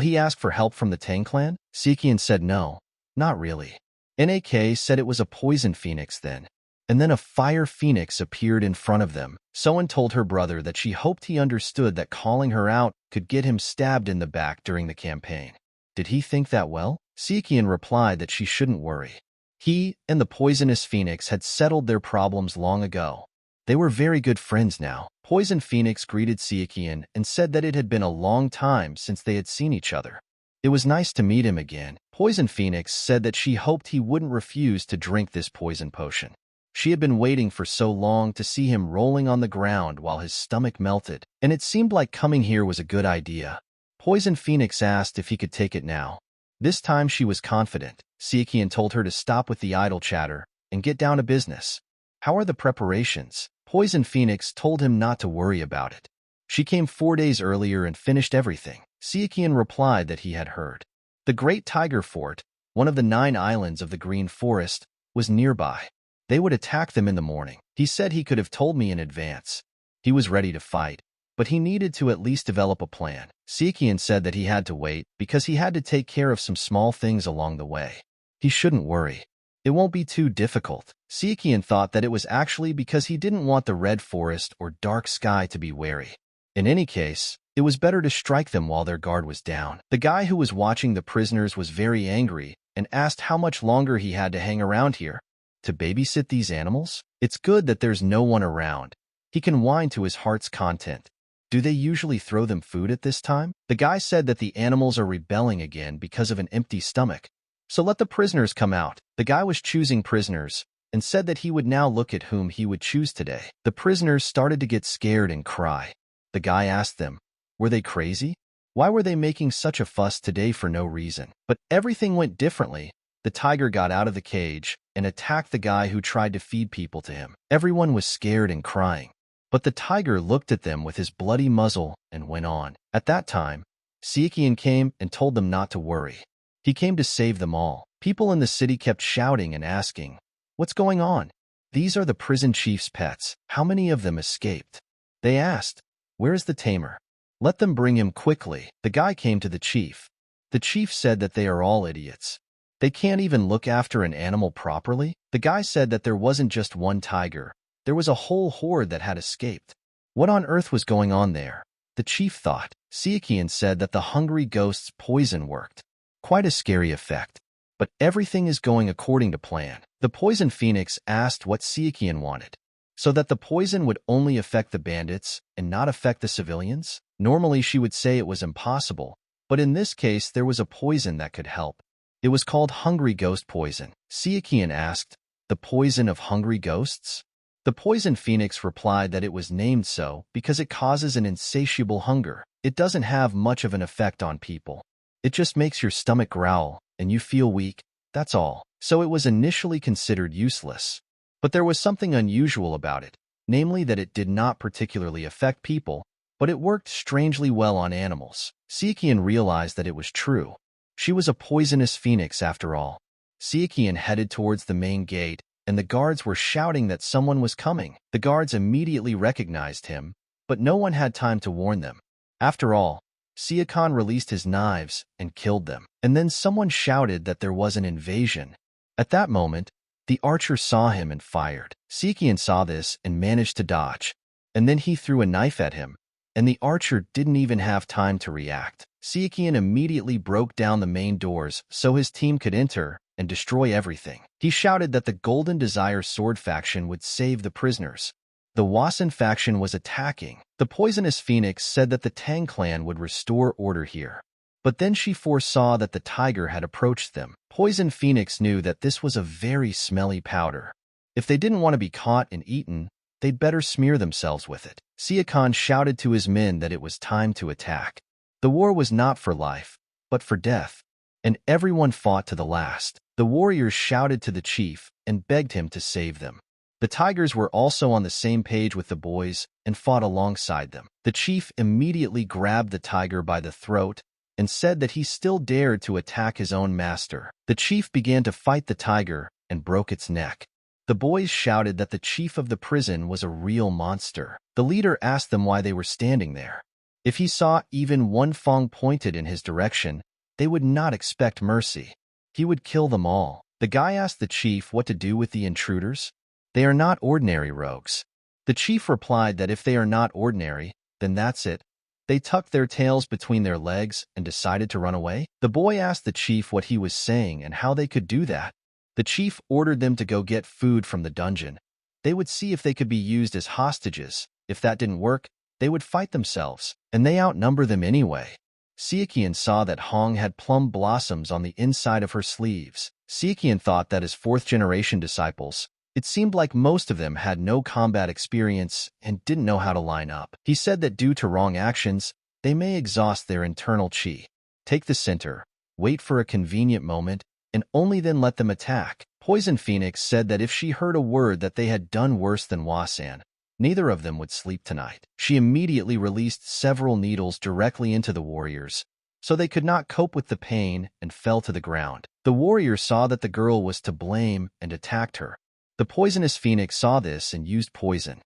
he ask for help from the Tang Clan? Sichuan said no, not really. Nak said it was a poison phoenix then. And then a fire phoenix appeared in front of them. Someone told her brother that she hoped he understood that calling her out could get him stabbed in the back during the campaign. Did he think that well? Sichuan replied that she shouldn't worry. He and the poisonous phoenix had settled their problems long ago. They were very good friends now. Poison Phoenix greeted Sichuan and said that it had been a long time since they had seen each other. It was nice to meet him again. Poison Phoenix said that she hoped he wouldn't refuse to drink this poison potion. She had been waiting for so long to see him rolling on the ground while his stomach melted, and it seemed like coming here was a good idea. Poison Phoenix asked if he could take it now. This time she was confident. Sichuan told her to stop with the idle chatter and get down to business. How are the preparations? Poison Phoenix told him not to worry about it. She came 4 days earlier and finished everything. Sichuan replied that he had heard. The Great Tiger Fort, one of the 9 islands of the Green Forest, was nearby. They would attack them in the morning. He said he could have told me in advance. He was ready to fight, but he needed to at least develop a plan. Sichuan said that he had to wait because he had to take care of some small things along the way. He shouldn't worry. It won't be too difficult. Sichuan thought that it was actually because he didn't want the Red Forest or Dark Sky to be wary. In any case, it was better to strike them while their guard was down. The guy who was watching the prisoners was very angry and asked how much longer he had to hang around here. To babysit these animals? It's good that there's no one around. He can whine to his heart's content. Do they usually throw them food at this time? The guy said that the animals are rebelling again because of an empty stomach. So let the prisoners come out. The guy was choosing prisoners and said that he would now look at whom he would choose today. The prisoners started to get scared and cry. The guy asked them, were they crazy? Why were they making such a fuss today for no reason? But everything went differently. The tiger got out of the cage and attacked the guy who tried to feed people to him. Everyone was scared and crying. But the tiger looked at them with his bloody muzzle and went on. At that time, Sichuan came and told them not to worry. He came to save them all. People in the city kept shouting and asking, what's going on? These are the prison chief's pets. How many of them escaped? They asked, where is the tamer? Let them bring him quickly. The guy came to the chief. The chief said that they are all idiots. They can't even look after an animal properly. The guy said that there wasn't just one tiger. There was a whole horde that had escaped. What on earth was going on there? The chief thought. Sichuan said that the hungry ghost's poison worked. Quite a scary effect. But everything is going according to plan. The poison phoenix asked what Sichuan wanted, so that the poison would only affect the bandits and not affect the civilians. Normally she would say it was impossible, but in this case there was a poison that could help. It was called hungry ghost poison. Sichuan asked, "The poison of hungry ghosts?" The poison phoenix replied that it was named so because it causes an insatiable hunger. It doesn't have much of an effect on people. It just makes your stomach growl, and you feel weak, that's all. So it was initially considered useless. But there was something unusual about it, namely that it did not particularly affect people, but it worked strangely well on animals. Sichuan realized that it was true. She was a poisonous phoenix after all. Sichuan headed towards the main gate, and the guards were shouting that someone was coming. The guards immediately recognized him, but no one had time to warn them. After all, Sichuan released his knives and killed them. And then someone shouted that there was an invasion. At that moment, the archer saw him and fired. Sichuan saw this and managed to dodge. And then he threw a knife at him, and the archer didn't even have time to react. Sichuan immediately broke down the main doors so his team could enter and destroy everything. He shouted that the Golden Desire Sword faction would save the prisoners. The Wasan faction was attacking. The poisonous phoenix said that the Tang Clan would restore order here. But then she foresaw that the tiger had approached them. Poison Phoenix knew that this was a very smelly powder. If they didn't want to be caught and eaten, they'd better smear themselves with it. Sichuan shouted to his men that it was time to attack. The war was not for life, but for death, and everyone fought to the last. The warriors shouted to the chief and begged him to save them. The tigers were also on the same page with the boys and fought alongside them. The chief immediately grabbed the tiger by the throat and said that he still dared to attack his own master. The chief began to fight the tiger and broke its neck. The boys shouted that the chief of the prison was a real monster. The leader asked them why they were standing there. If he saw even one Fong pointed in his direction, they would not expect mercy. He would kill them all. The guy asked the chief what to do with the intruders. They are not ordinary rogues. The chief replied that if they are not ordinary, then that's it. They tucked their tails between their legs and decided to run away. The boy asked the chief what he was saying and how they could do that. The chief ordered them to go get food from the dungeon. They would see if they could be used as hostages. If that didn't work, they would fight themselves, and they outnumber them anyway. Sichuan saw that Hong had plum blossoms on the inside of her sleeves. Sichuan thought that as fourth-generation disciples, it seemed like most of them had no combat experience and didn't know how to line up. He said that due to wrong actions, they may exhaust their internal chi. Take the center, wait for a convenient moment, and only then let them attack. Poison Phoenix said that if she heard a word that they had done worse than Wasan, neither of them would sleep tonight. She immediately released several needles directly into the warriors, so they could not cope with the pain and fell to the ground. The warriors saw that the girl was to blame and attacked her. The poisonous phoenix saw this and used poison.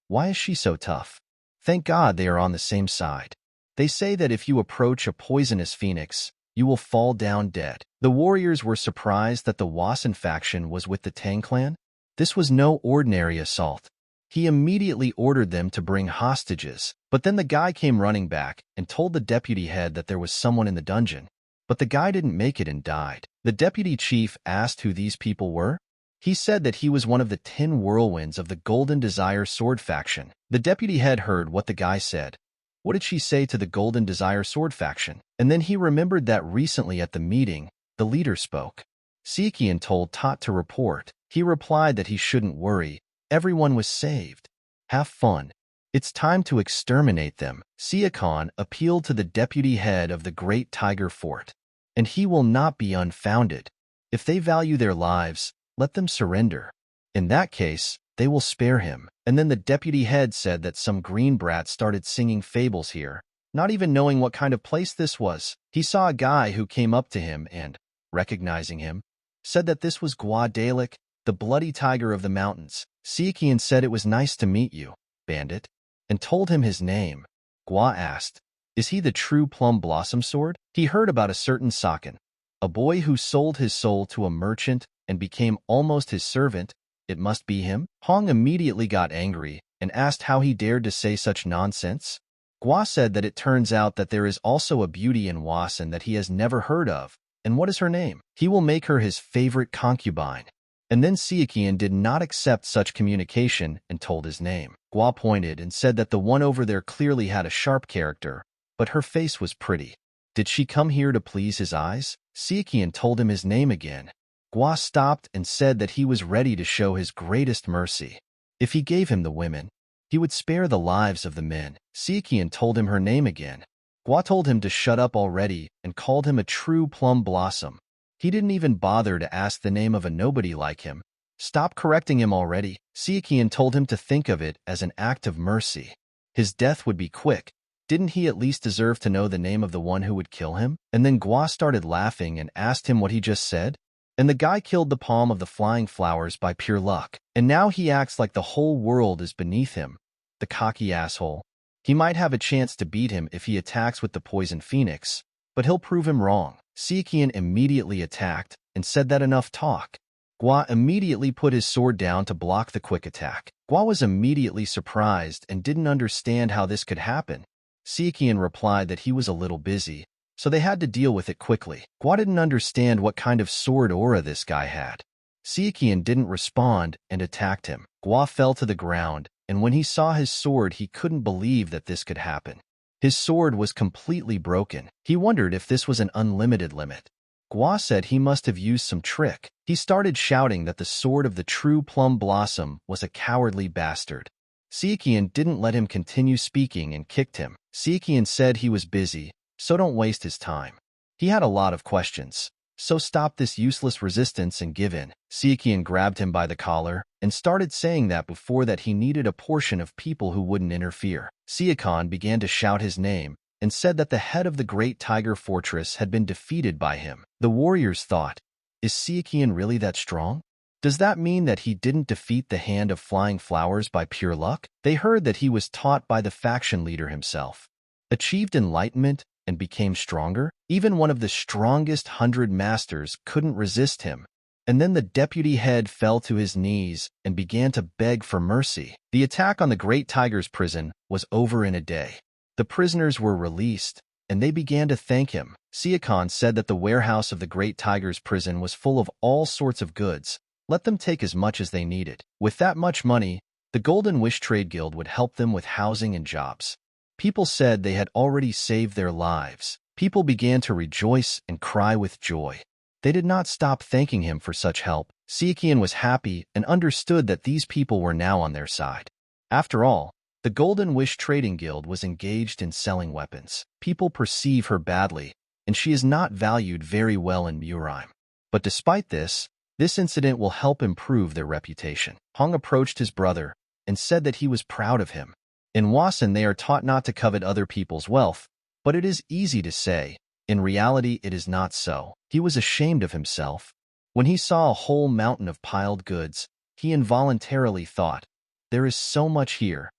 Why is she so tough? Thank God they are on the same side. They say that if you approach a poisonous phoenix, you will fall down dead. The warriors were surprised that the Wasan faction was with the Tang Clan. This was no ordinary assault. He immediately ordered them to bring hostages, but then the guy came running back and told the deputy head that there was someone in the dungeon. But the guy didn't make it and died. The deputy chief asked who these people were. He said that he was one of the 10 whirlwinds of the Golden Desire Sword faction. The deputy head heard what the guy said. What did she say to the Golden Desire Sword faction? And then he remembered that recently at the meeting, the leader spoke. Sichuan told Tot to report. He replied that he shouldn't worry. Everyone was saved. Have fun. It's time to exterminate them. Sichuan appealed to the deputy head of the Great Tiger Fort. And he will not be unfounded. If they value their lives, let them surrender. In that case, they will spare him. And then the deputy head said that some green brat started singing fables here, not even knowing what kind of place this was. He saw a guy who came up to him and, recognizing him, said that this was Gua Dalek, the bloody tiger of the mountains. Sichuan said it was nice to meet you, Bandit, and told him his name. Gua asked, is he the true plum blossom sword? He heard about a certain Sakan, a boy who sold his soul to a merchant and became almost his servant. It must be him. Hong immediately got angry and asked how he dared to say such nonsense. Gua said that it turns out that there is also a beauty in Wasan that he has never heard of. And what is her name? He will make her his favorite concubine. And then Sichuan did not accept such communication and told his name. Gua pointed and said that the one over there clearly had a sharp character, but her face was pretty. Did she come here to please his eyes? Sichuan told him his name again. Gua stopped and said that he was ready to show his greatest mercy. If he gave him the women, he would spare the lives of the men. Sichuan told him her name again. Gua told him to shut up already and called him a true plum blossom. He didn't even bother to ask the name of a nobody like him. Stop correcting him already. Sichuan told him to think of it as an act of mercy. His death would be quick. Didn't he at least deserve to know the name of the one who would kill him? And then Gua started laughing and asked him what he just said. And the guy killed the palm of the flying flowers by pure luck. And now he acts like the whole world is beneath him. The cocky asshole. He might have a chance to beat him if he attacks with the poison phoenix, but he'll prove him wrong. Sichuan immediately attacked and said that enough talk. Gua immediately put his sword down to block the quick attack. Gua was immediately surprised and didn't understand how this could happen. Sichuan replied that he was a little busy, so they had to deal with it quickly. Gua didn't understand what kind of sword aura this guy had. Sichuan didn't respond and attacked him. Gua fell to the ground, and when he saw his sword, he couldn't believe that this could happen. His sword was completely broken. He wondered if this was an unlimited limit. Gua said he must have used some trick. He started shouting that the sword of the true plum blossom was a cowardly bastard. Sichuan didn't let him continue speaking and kicked him. Sichuan said he was busy, so don't waste his time. He had a lot of questions, so stop this useless resistance and give in. Sichuan grabbed him by the collar and started saying that before that he needed a portion of people who wouldn't interfere. Sichuan began to shout his name and said that the head of the Great Tiger Fortress had been defeated by him. The warriors thought, is Sichuan really that strong? Does that mean that he didn't defeat the Hand of Flying Flowers by pure luck? They heard that he was taught by the faction leader himself, achieved enlightenment, and became stronger. Even one of the strongest 100 masters couldn't resist him. And then the deputy head fell to his knees and began to beg for mercy. The attack on the Great Tiger's prison was over in a day. The prisoners were released, and they began to thank him. Sichuan said that the warehouse of the Great Tiger's prison was full of all sorts of goods. Let them take as much as they needed. With that much money, the Golden Wish Trade Guild would help them with housing and jobs. People said they had already saved their lives. People began to rejoice and cry with joy. They did not stop thanking him for such help. Sichuan was happy and understood that these people were now on their side. After all, the Golden Wish Trading Guild was engaged in selling weapons. People perceive her badly, and she is not valued very well in MURIM. But despite this incident will help improve their reputation. Hong approached his brother and said that he was proud of him. In Wasan, they are taught not to covet other people's wealth, but it is easy to say. In reality, it is not so. He was ashamed of himself. When he saw a whole mountain of piled goods, he involuntarily thought, there is so much here.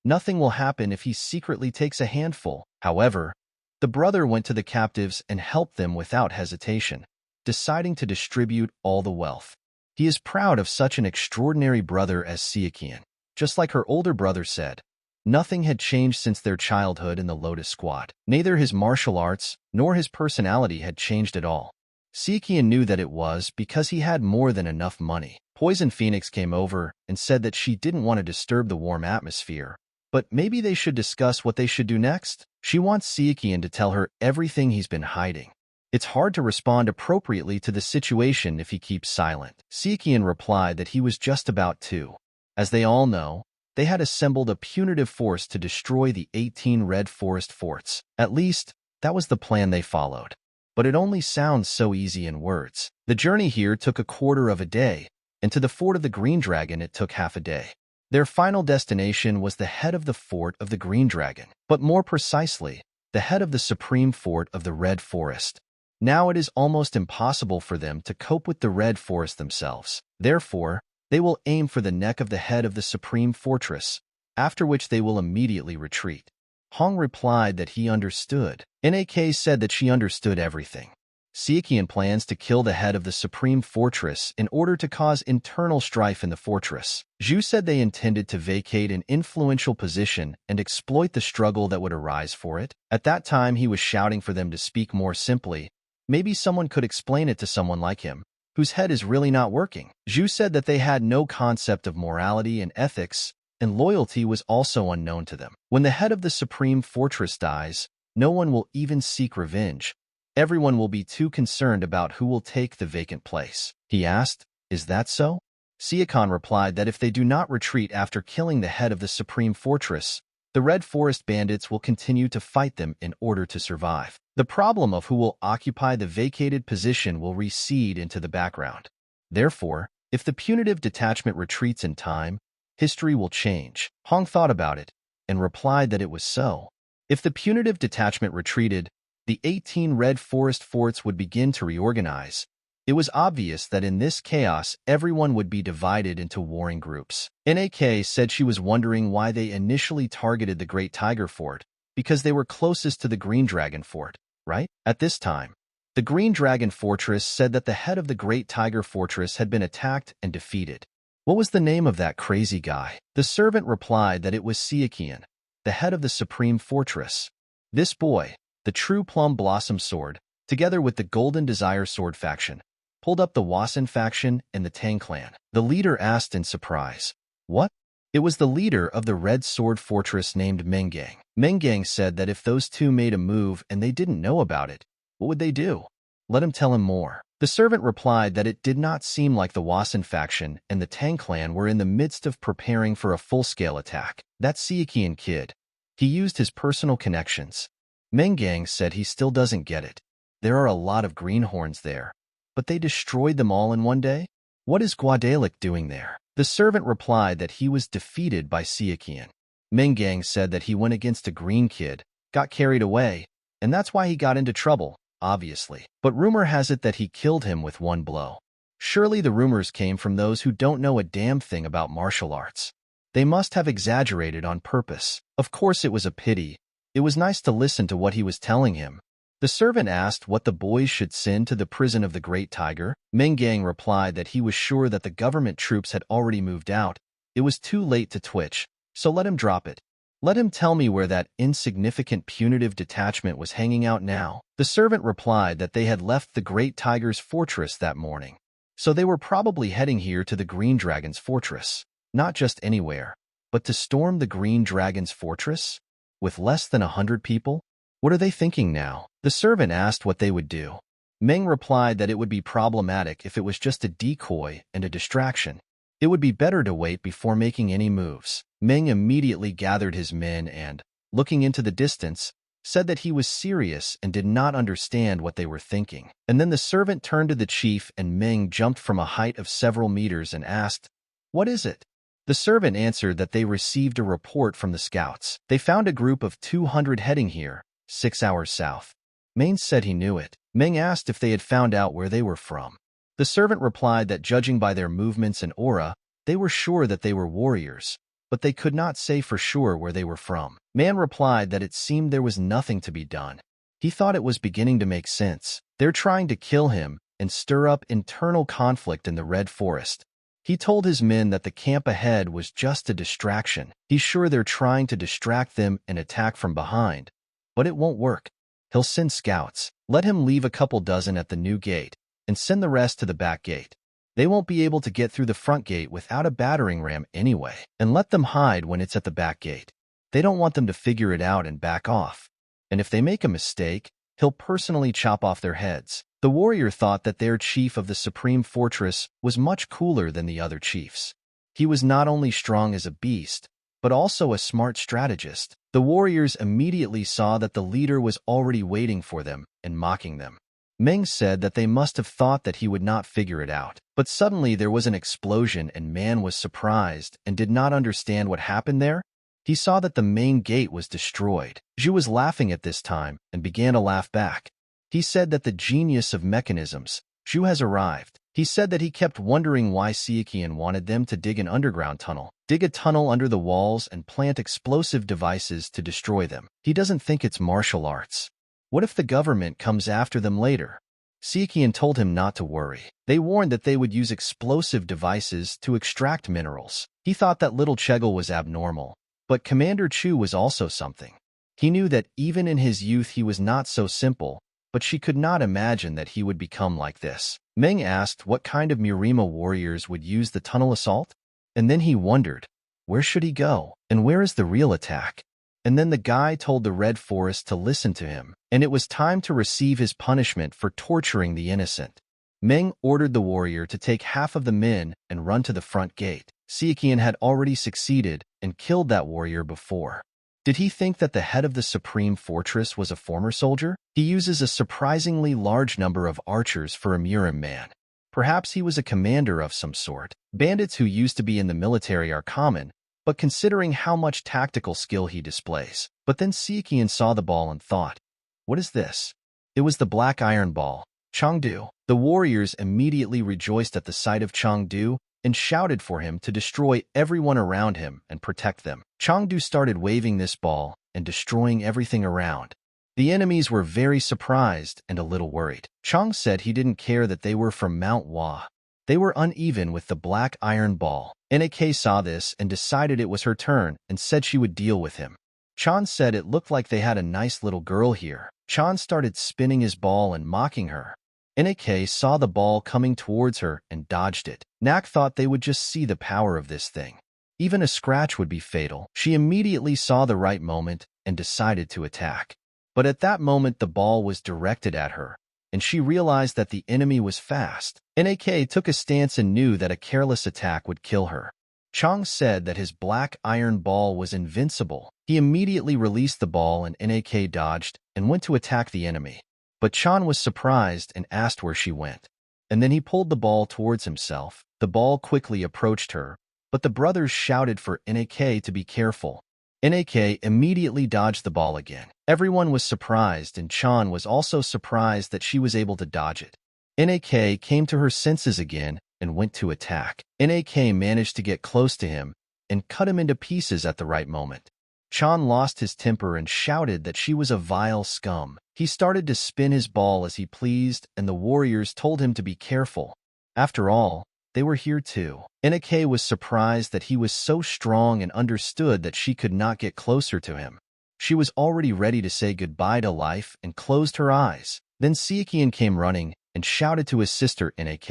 Nothing will happen if he secretly takes a handful. However, the brother went to the captives and helped them without hesitation, deciding to distribute all the wealth. He is proud of such an extraordinary brother as Sichuan. Just like her older brother said, nothing had changed since their childhood in the Lotus Squad. Neither his martial arts nor his personality had changed at all. Sichuan knew that it was because he had more than enough money. Poison Phoenix came over and said that she didn't want to disturb the warm atmosphere, but maybe they should discuss what they should do next. She wants Sichuan to tell her everything he's been hiding. It's hard to respond appropriately to the situation if he keeps silent. Sichuan replied that he was just about to. As they all know, they had assembled a punitive force to destroy the 18 Red Forest forts. At least, that was the plan they followed. But it only sounds so easy in words. The journey here took a quarter of a day, and to the fort of the Green Dragon it took half a day. Their final destination was the head of the fort of the Green Dragon, but more precisely, the head of the supreme fort of the Red Forest. Now it is almost impossible for them to cope with the Red Forest themselves. Therefore, they will aim for the neck of the head of the supreme fortress, after which they will immediately retreat. Hong replied that he understood. NAK said that she understood everything. Sichuan plans to kill the head of the supreme fortress in order to cause internal strife in the fortress. Zhu said they intended to vacate an influential position and exploit the struggle that would arise for it. At that time, he was shouting for them to speak more simply. Maybe someone could explain it to someone like him, whose head is really not working. Zhu said that they had no concept of morality and ethics, and loyalty was also unknown to them. When the head of the supreme fortress dies, no one will even seek revenge. Everyone will be too concerned about who will take the vacant place. He asked, "Is that so?" Sichuan replied that if they do not retreat after killing the head of the supreme fortress, the Red Forest bandits will continue to fight them in order to survive. The problem of who will occupy the vacated position will recede into the background. Therefore, if the punitive detachment retreats in time, history will change. Hong thought about it and replied that it was so. If the punitive detachment retreated, the 18 Red Forest forts would begin to reorganize. It was obvious that in this chaos, everyone would be divided into warring groups. NAK said she was wondering why they initially targeted the Great Tiger Fort, because they were closest to the Green Dragon Fort, right? At this time, the Green Dragon Fortress said that the head of the Great Tiger Fortress had been attacked and defeated. What was the name of that crazy guy? The servant replied that it was Sichuan, the head of the Supreme Fortress. This boy, the True Plum Blossom Sword, together with the Golden Desire Sword faction, pulled up the Wasan faction and the Tang Clan. The leader asked in surprise, "What?" It was the leader of the Red Sword Fortress named Mengang. Mengang said that if those two made a move and they didn't know about it, what would they do? Let him tell him more. The servant replied that it did not seem like the Wasan faction and the Tang Clan were in the midst of preparing for a full-scale attack. That Sichuan kid. He used his personal connections. Mengang said he still doesn't get it. There are a lot of greenhorns there, but they destroyed them all in one day? What is Guadalix doing there? The servant replied that he was defeated by Sichuan. Mengang said that he went against a green kid, got carried away, and that's why he got into trouble, obviously. But rumor has it that he killed him with one blow. Surely the rumors came from those who don't know a damn thing about martial arts. They must have exaggerated on purpose. Of course it was a pity. It was nice to listen to what he was telling him. The servant asked what the boys should send to the prison of the Great Tiger. Mengang replied that he was sure that the government troops had already moved out. It was too late to twitch, so let him drop it. Let him tell me where that insignificant punitive detachment was hanging out now. The servant replied that they had left the Great Tiger's fortress that morning, so they were probably heading here to the Green Dragon's fortress. Not just anywhere, but to storm the Green Dragon's fortress? With less than 100 people? What are they thinking now? The servant asked what they would do. Meng replied that it would be problematic if it was just a decoy and a distraction. It would be better to wait before making any moves. Meng immediately gathered his men and, looking into the distance, said that he was serious and did not understand what they were thinking. And then the servant turned to the chief and Meng jumped from a height of several meters and asked, "What is it?" The servant answered that they received a report from the scouts. They found a group of 200 heading here, 6 hours south. Meng said he knew it. Meng asked if they had found out where they were from. The servant replied that judging by their movements and aura, they were sure that they were warriors, but they could not say for sure where they were from. Man replied that it seemed there was nothing to be done. He thought it was beginning to make sense. They're trying to kill him and stir up internal conflict in the Red Forest. He told his men that the camp ahead was just a distraction. He's sure they're trying to distract them and attack from behind, but it won't work. He'll send scouts. Let him leave a couple dozen at the new gate and send the rest to the back gate. They won't be able to get through the front gate without a battering ram anyway, and let them hide when it's at the back gate. They don't want them to figure it out and back off. And if they make a mistake, he'll personally chop off their heads. The warrior thought that their chief of the Supreme Fortress was much cooler than the other chiefs. He was not only strong as a beast, but also a smart strategist. The warriors immediately saw that the leader was already waiting for them and mocking them. Meng said that they must have thought that he would not figure it out. But suddenly there was an explosion and Man was surprised and did not understand what happened there. He saw that the main gate was destroyed. Zhu was laughing at this time and began to laugh back. He said that the genius of mechanisms, Zhu, has arrived. He said that he kept wondering why Sichuan wanted them to dig an underground tunnel, dig a tunnel under the walls and plant explosive devices to destroy them. He doesn't think it's martial arts. What if the government comes after them later? Sichuan told him not to worry. They warned that they would use explosive devices to extract minerals. He thought that little Chegel was abnormal, but Commander Chu was also something. He knew that even in his youth he was not so simple, but she could not imagine that he would become like this. Meng asked what kind of MURIM warriors would use the tunnel assault, and then he wondered, where should he go, and where is the real attack? And then the guy told the Red Forest to listen to him, and it was time to receive his punishment for torturing the innocent. Meng ordered the warrior to take half of the men and run to the front gate. Sichuan had already succeeded and killed that warrior before. Did he think that the head of the Supreme Fortress was a former soldier? He uses a surprisingly large number of archers for a MURIM man. Perhaps he was a commander of some sort. Bandits who used to be in the military are common, but considering how much tactical skill he displays. But then Sichuan saw the ball and thought, what is this? It was the black iron ball, Chengdu. The warriors immediately rejoiced at the sight of Chengdu and shouted for him to destroy everyone around him and protect them. Chengdu started waving this ball and destroying everything around. The enemies were very surprised and a little worried. Chang said he didn't care that they were from Manhwa. They were uneven with the black iron ball. Nak saw this and decided it was her turn and said she would deal with him. Chan said it looked like they had a nice little girl here. Chan started spinning his ball and mocking her. Nak saw the ball coming towards her and dodged it. Nak thought they would just see the power of this thing. Even a scratch would be fatal. She immediately saw the right moment and decided to attack. But at that moment the ball was directed at her, and she realized that the enemy was fast. Nak took a stance and knew that a careless attack would kill her. Chang said that his black iron ball was invincible. He immediately released the ball and Nak dodged and went to attack the enemy. But Chan was surprised and asked where she went. And then he pulled the ball towards himself. The ball quickly approached her, but the brothers shouted for Nak to be careful. Nak immediately dodged the ball again. Everyone was surprised, and Chan was also surprised that she was able to dodge it. Nak came to her senses again and went to attack. Nak managed to get close to him and cut him into pieces at the right moment. Chan lost his temper and shouted that she was a vile scum. He started to spin his ball as he pleased, and the warriors told him to be careful. After all, they were here too. Nak was surprised that he was so strong and understood that she could not get closer to him. She was already ready to say goodbye to life and closed her eyes. Then Sichuan came running and shouted to his sister Nak.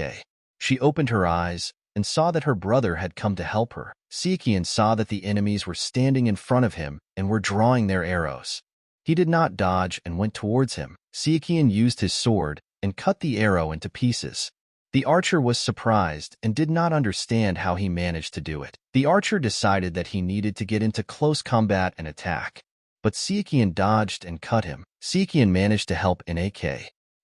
She opened her eyes and saw that her brother had come to help her. Sichuan saw that the enemies were standing in front of him and were drawing their arrows. He did not dodge and went towards him. Sichuan used his sword and cut the arrow into pieces. The archer was surprised and did not understand how he managed to do it. The archer decided that he needed to get into close combat and attack. But Sichuan dodged and cut him. Sichuan managed to help Nak.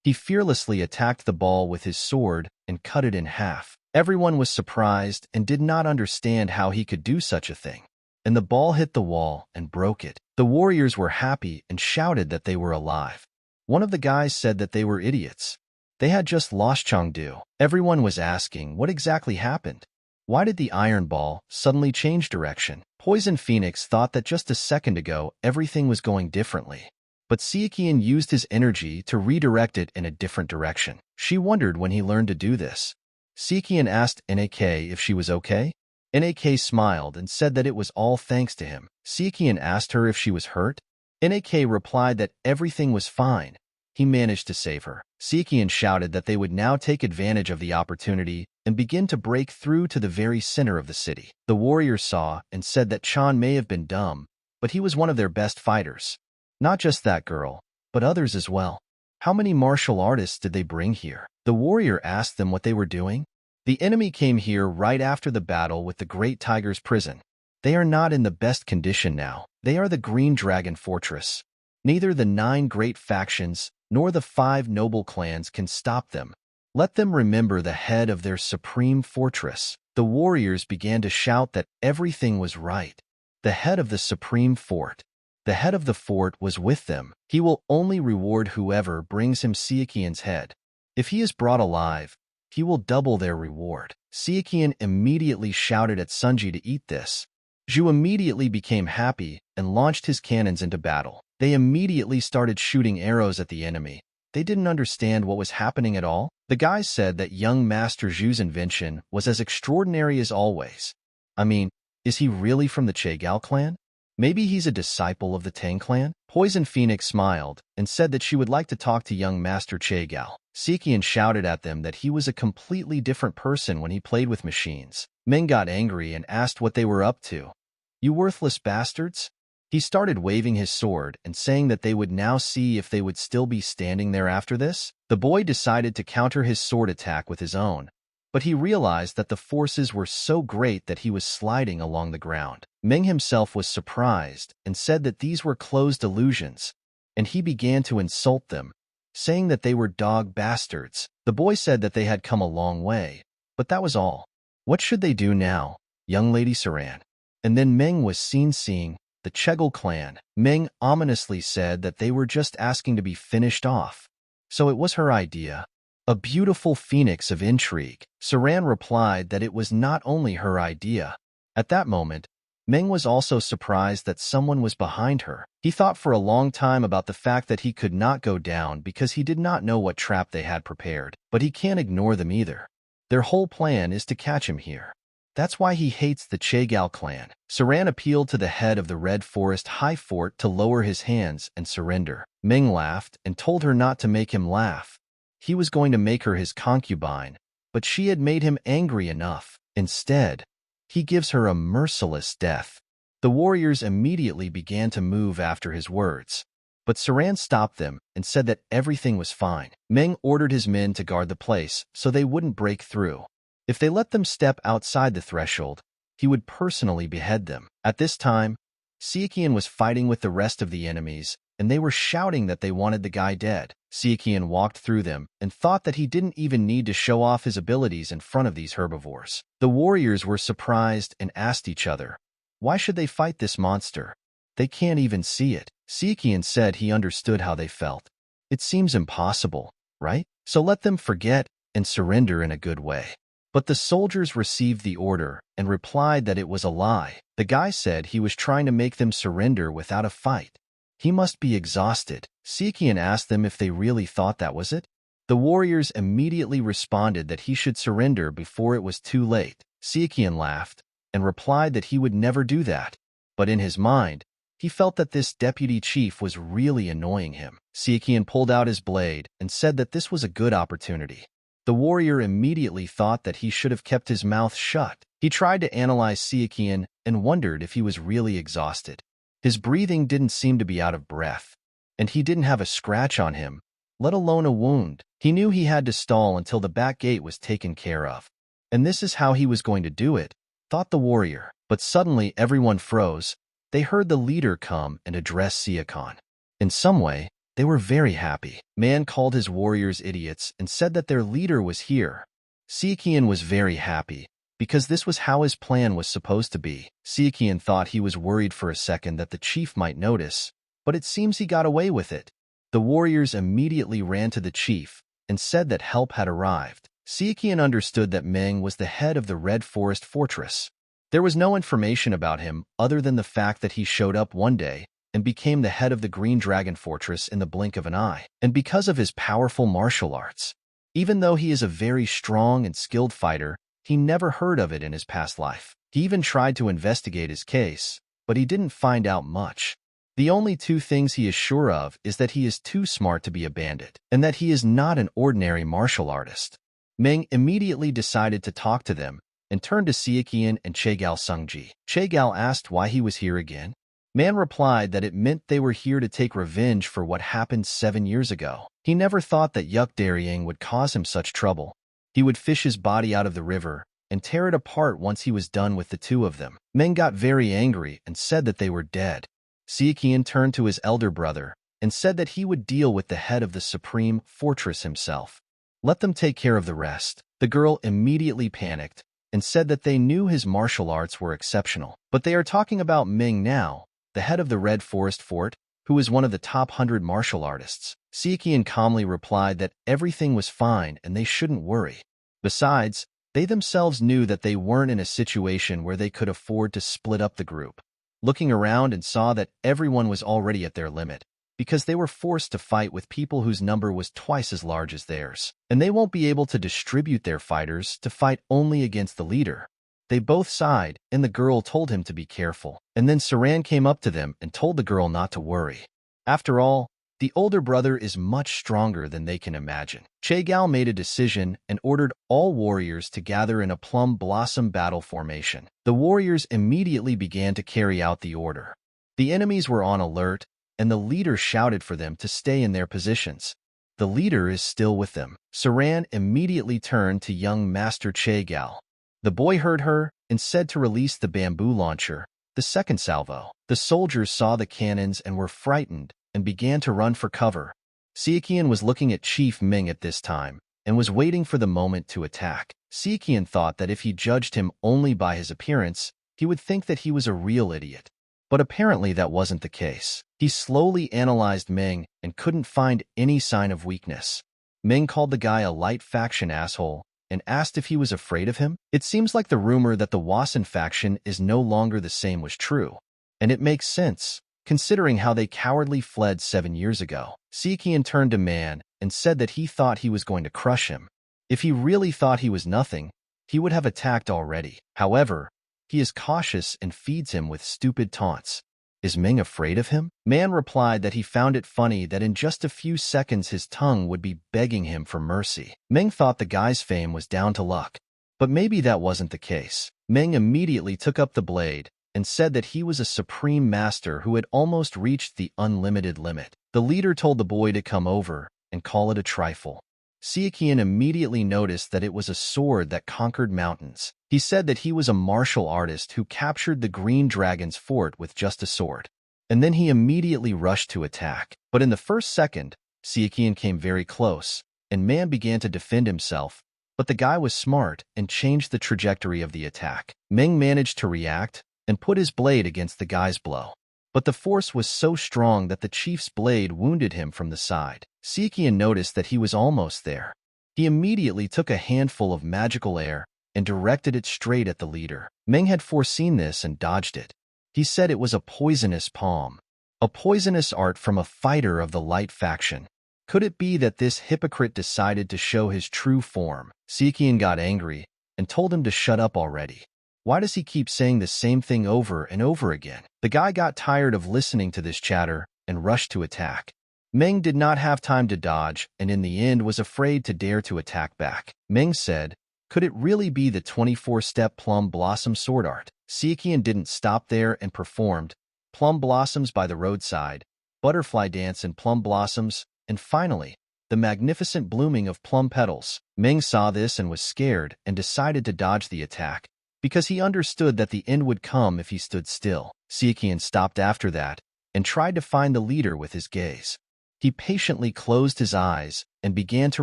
He fearlessly attacked the ball with his sword and cut it in half. Everyone was surprised and did not understand how he could do such a thing. And the ball hit the wall and broke it. The warriors were happy and shouted that they were alive. One of the guys said that they were idiots. They had just lost Chengdu. Everyone was asking what exactly happened. Why did the iron ball suddenly change direction? Poison Phoenix thought that just a second ago everything was going differently. But Sichuan used his energy to redirect it in a different direction. She wondered when he learned to do this. Sichuan asked Nak if she was okay. Nak smiled and said that it was all thanks to him. Sichuan asked her if she was hurt. Nak replied that everything was fine. He managed to save her. Sichuan shouted that they would now take advantage of the opportunity and begin to break through to the very center of the city. The warriors saw and said that Chan may have been dumb, but he was one of their best fighters. Not just that girl, but others as well. How many martial artists did they bring here? The warrior asked them what they were doing. The enemy came here right after the battle with the Great Tiger's prison. They are not in the best condition now. They are the Green Dragon Fortress. Neither the 9 great factions nor the 5 noble clans can stop them. Let them remember the head of their supreme fortress. The warriors began to shout that everything was right. The head of the supreme fort. The head of the fort was with them. He will only reward whoever brings him Sichuan's head. If he is brought alive, he will double their reward. Sichuan immediately shouted at Sunji to eat this. Zhu immediately became happy and launched his cannons into battle. They immediately started shooting arrows at the enemy. They didn't understand what was happening at all. The guys said that young Master Zhu's invention was as extraordinary as always. I mean, is he really from the Chagao clan? Maybe he's a disciple of the Tang Clan? Poison Phoenix smiled and said that she would like to talk to young Master Chagao. Sichuan shouted at them that he was a completely different person when he played with machines. Meng got angry and asked what they were up to. You worthless bastards? He started waving his sword and saying that they would now see if they would still be standing there after this. The boy decided to counter his sword attack with his own, but he realized that the forces were so great that he was sliding along the ground. Meng himself was surprised and said that these were closed illusions, and he began to insult them, saying that they were dog bastards. The boy said that they had come a long way, but that was all. What should they do now, young lady Saran? And then Meng was seen seeing the Chegel clan. Meng ominously said that they were just asking to be finished off. So it was her idea. A beautiful phoenix of intrigue. Saran replied that it was not only her idea. At that moment, Meng was also surprised that someone was behind her. He thought for a long time about the fact that he could not go down because he did not know what trap they had prepared, but he can't ignore them either. Their whole plan is to catch him here. That's why he hates the Chegal clan. Saran appealed to the head of the Red Forest High Fort to lower his hands and surrender. Meng laughed and told her not to make him laugh. He was going to make her his concubine, but she had made him angry enough. Instead, he gives her a merciless death. The warriors immediately began to move after his words, but Saran stopped them and said that everything was fine. Meng ordered his men to guard the place so they wouldn't break through. If they let them step outside the threshold, he would personally behead them. At this time, Sichuan was fighting with the rest of the enemies, and they were shouting that they wanted the guy dead. Sichuan walked through them and thought that he didn't even need to show off his abilities in front of these herbivores. The warriors were surprised and asked each other, why should they fight this monster? They can't even see it. Sichuan said he understood how they felt. It seems impossible, right? So let them forget and surrender in a good way. But the soldiers received the order and replied that it was a lie. The guy said he was trying to make them surrender without a fight. He must be exhausted. Sichuan asked them if they really thought that was it. The warriors immediately responded that he should surrender before it was too late. Sichuan laughed and replied that he would never do that. But in his mind, he felt that this deputy chief was really annoying him. Sichuan pulled out his blade and said that this was a good opportunity. The warrior immediately thought that he should have kept his mouth shut. He tried to analyze Sichuan and wondered if he was really exhausted. His breathing didn't seem to be out of breath, and he didn't have a scratch on him, let alone a wound. He knew he had to stall until the back gate was taken care of. And this is how he was going to do it, thought the warrior. But suddenly everyone froze. They heard the leader come and address Sichuan. In some way, they were very happy. Man called his warriors idiots and said that their leader was here. Sichuan was very happy, because this was how his plan was supposed to be. Sichuan thought he was worried for a second that the chief might notice, but it seems he got away with it. The warriors immediately ran to the chief and said that help had arrived. Sichuan understood that Meng was the head of the Red Forest Fortress. There was no information about him other than the fact that he showed up one day and became the head of the Green Dragon Fortress in the blink of an eye. And because of his powerful martial arts, even though he is a very strong and skilled fighter, he never heard of it in his past life. He even tried to investigate his case, but he didn't find out much. The only two things he is sure of is that he is too smart to be a bandit, and that he is not an ordinary martial artist. Meng immediately decided to talk to them and turned to Sichuan and Chegal Sungji. Chegal asked why he was here again. Man replied that it meant they were here to take revenge for what happened 7 years ago. He never thought that Yuk Darying would cause him such trouble. He would fish his body out of the river and tear it apart once he was done with the two of them. Meng got very angry and said that they were dead. Sichuan turned to his elder brother and said that he would deal with the head of the Supreme Fortress himself. Let them take care of the rest. The girl immediately panicked and said that they knew his martial arts were exceptional. But they are talking about Meng now, the head of the Red Forest Fort, who is one of the top 100 martial artists. Sichuan calmly replied that everything was fine and they shouldn't worry. Besides, they themselves knew that they weren't in a situation where they could afford to split up the group. Looking around and saw that everyone was already at their limit, because they were forced to fight with people whose number was twice as large as theirs, and they won't be able to distribute their fighters to fight only against the leader. They both sighed, and the girl told him to be careful. And then Saran came up to them and told the girl not to worry. After all, the older brother is much stronger than they can imagine. Chegal made a decision and ordered all warriors to gather in a plum blossom battle formation. The warriors immediately began to carry out the order. The enemies were on alert, and the leader shouted for them to stay in their positions. The leader is still with them. Saran immediately turned to young Master Che Gao. The boy heard her and said to release the bamboo launcher, the second salvo. The soldiers saw the cannons and were frightened and began to run for cover. Sichuan was looking at Chief Ming at this time and was waiting for the moment to attack. Sichuan thought that if he judged him only by his appearance, he would think that he was a real idiot. But apparently that wasn't the case. He slowly analyzed Ming and couldn't find any sign of weakness. Ming called the guy a light faction asshole and asked if he was afraid of him. It seems like the rumor that the Wasan faction is no longer the same was true. And it makes sense, considering how they cowardly fled 7 years ago. Sichuan turned to Man and said that he thought he was going to crush him. If he really thought he was nothing, he would have attacked already. However, he is cautious and feeds him with stupid taunts. Is Ming afraid of him? Man replied that he found it funny that in just a few seconds his tongue would be begging him for mercy. Ming thought the guy's fame was down to luck, but maybe that wasn't the case. Ming immediately took up the blade and said that he was a supreme master who had almost reached the unlimited limit. The leader told the boy to come over and call it a trifle. Sichuan immediately noticed that it was a sword that conquered mountains. He said that he was a martial artist who captured the Green Dragon's fort with just a sword. And then he immediately rushed to attack. But in the first second, Sichuan came very close, and Man began to defend himself. But the guy was smart and changed the trajectory of the attack. Ming managed to react and put his blade against the guy's blow. But the force was so strong that the chief's blade wounded him from the side. Sichuan noticed that he was almost there. He immediately took a handful of magical air and directed it straight at the leader. Ming had foreseen this and dodged it. He said it was a poisonous palm, a poisonous art from a fighter of the light faction. Could it be that this hypocrite decided to show his true form? Sichuan got angry and told him to shut up already. Why does he keep saying the same thing over and over again? The guy got tired of listening to this chatter and rushed to attack. Ming did not have time to dodge and in the end was afraid to dare to attack back. Ming said, could it really be the 24-step Plum Blossom sword art? Sichuan didn't stop there and performed Plum Blossoms by the roadside, Butterfly Dance and Plum Blossoms, and finally, the magnificent blooming of plum petals. Ming saw this and was scared and decided to dodge the attack, because he understood that the end would come if he stood still. Sichuan stopped after that and tried to find the leader with his gaze. He patiently closed his eyes and began to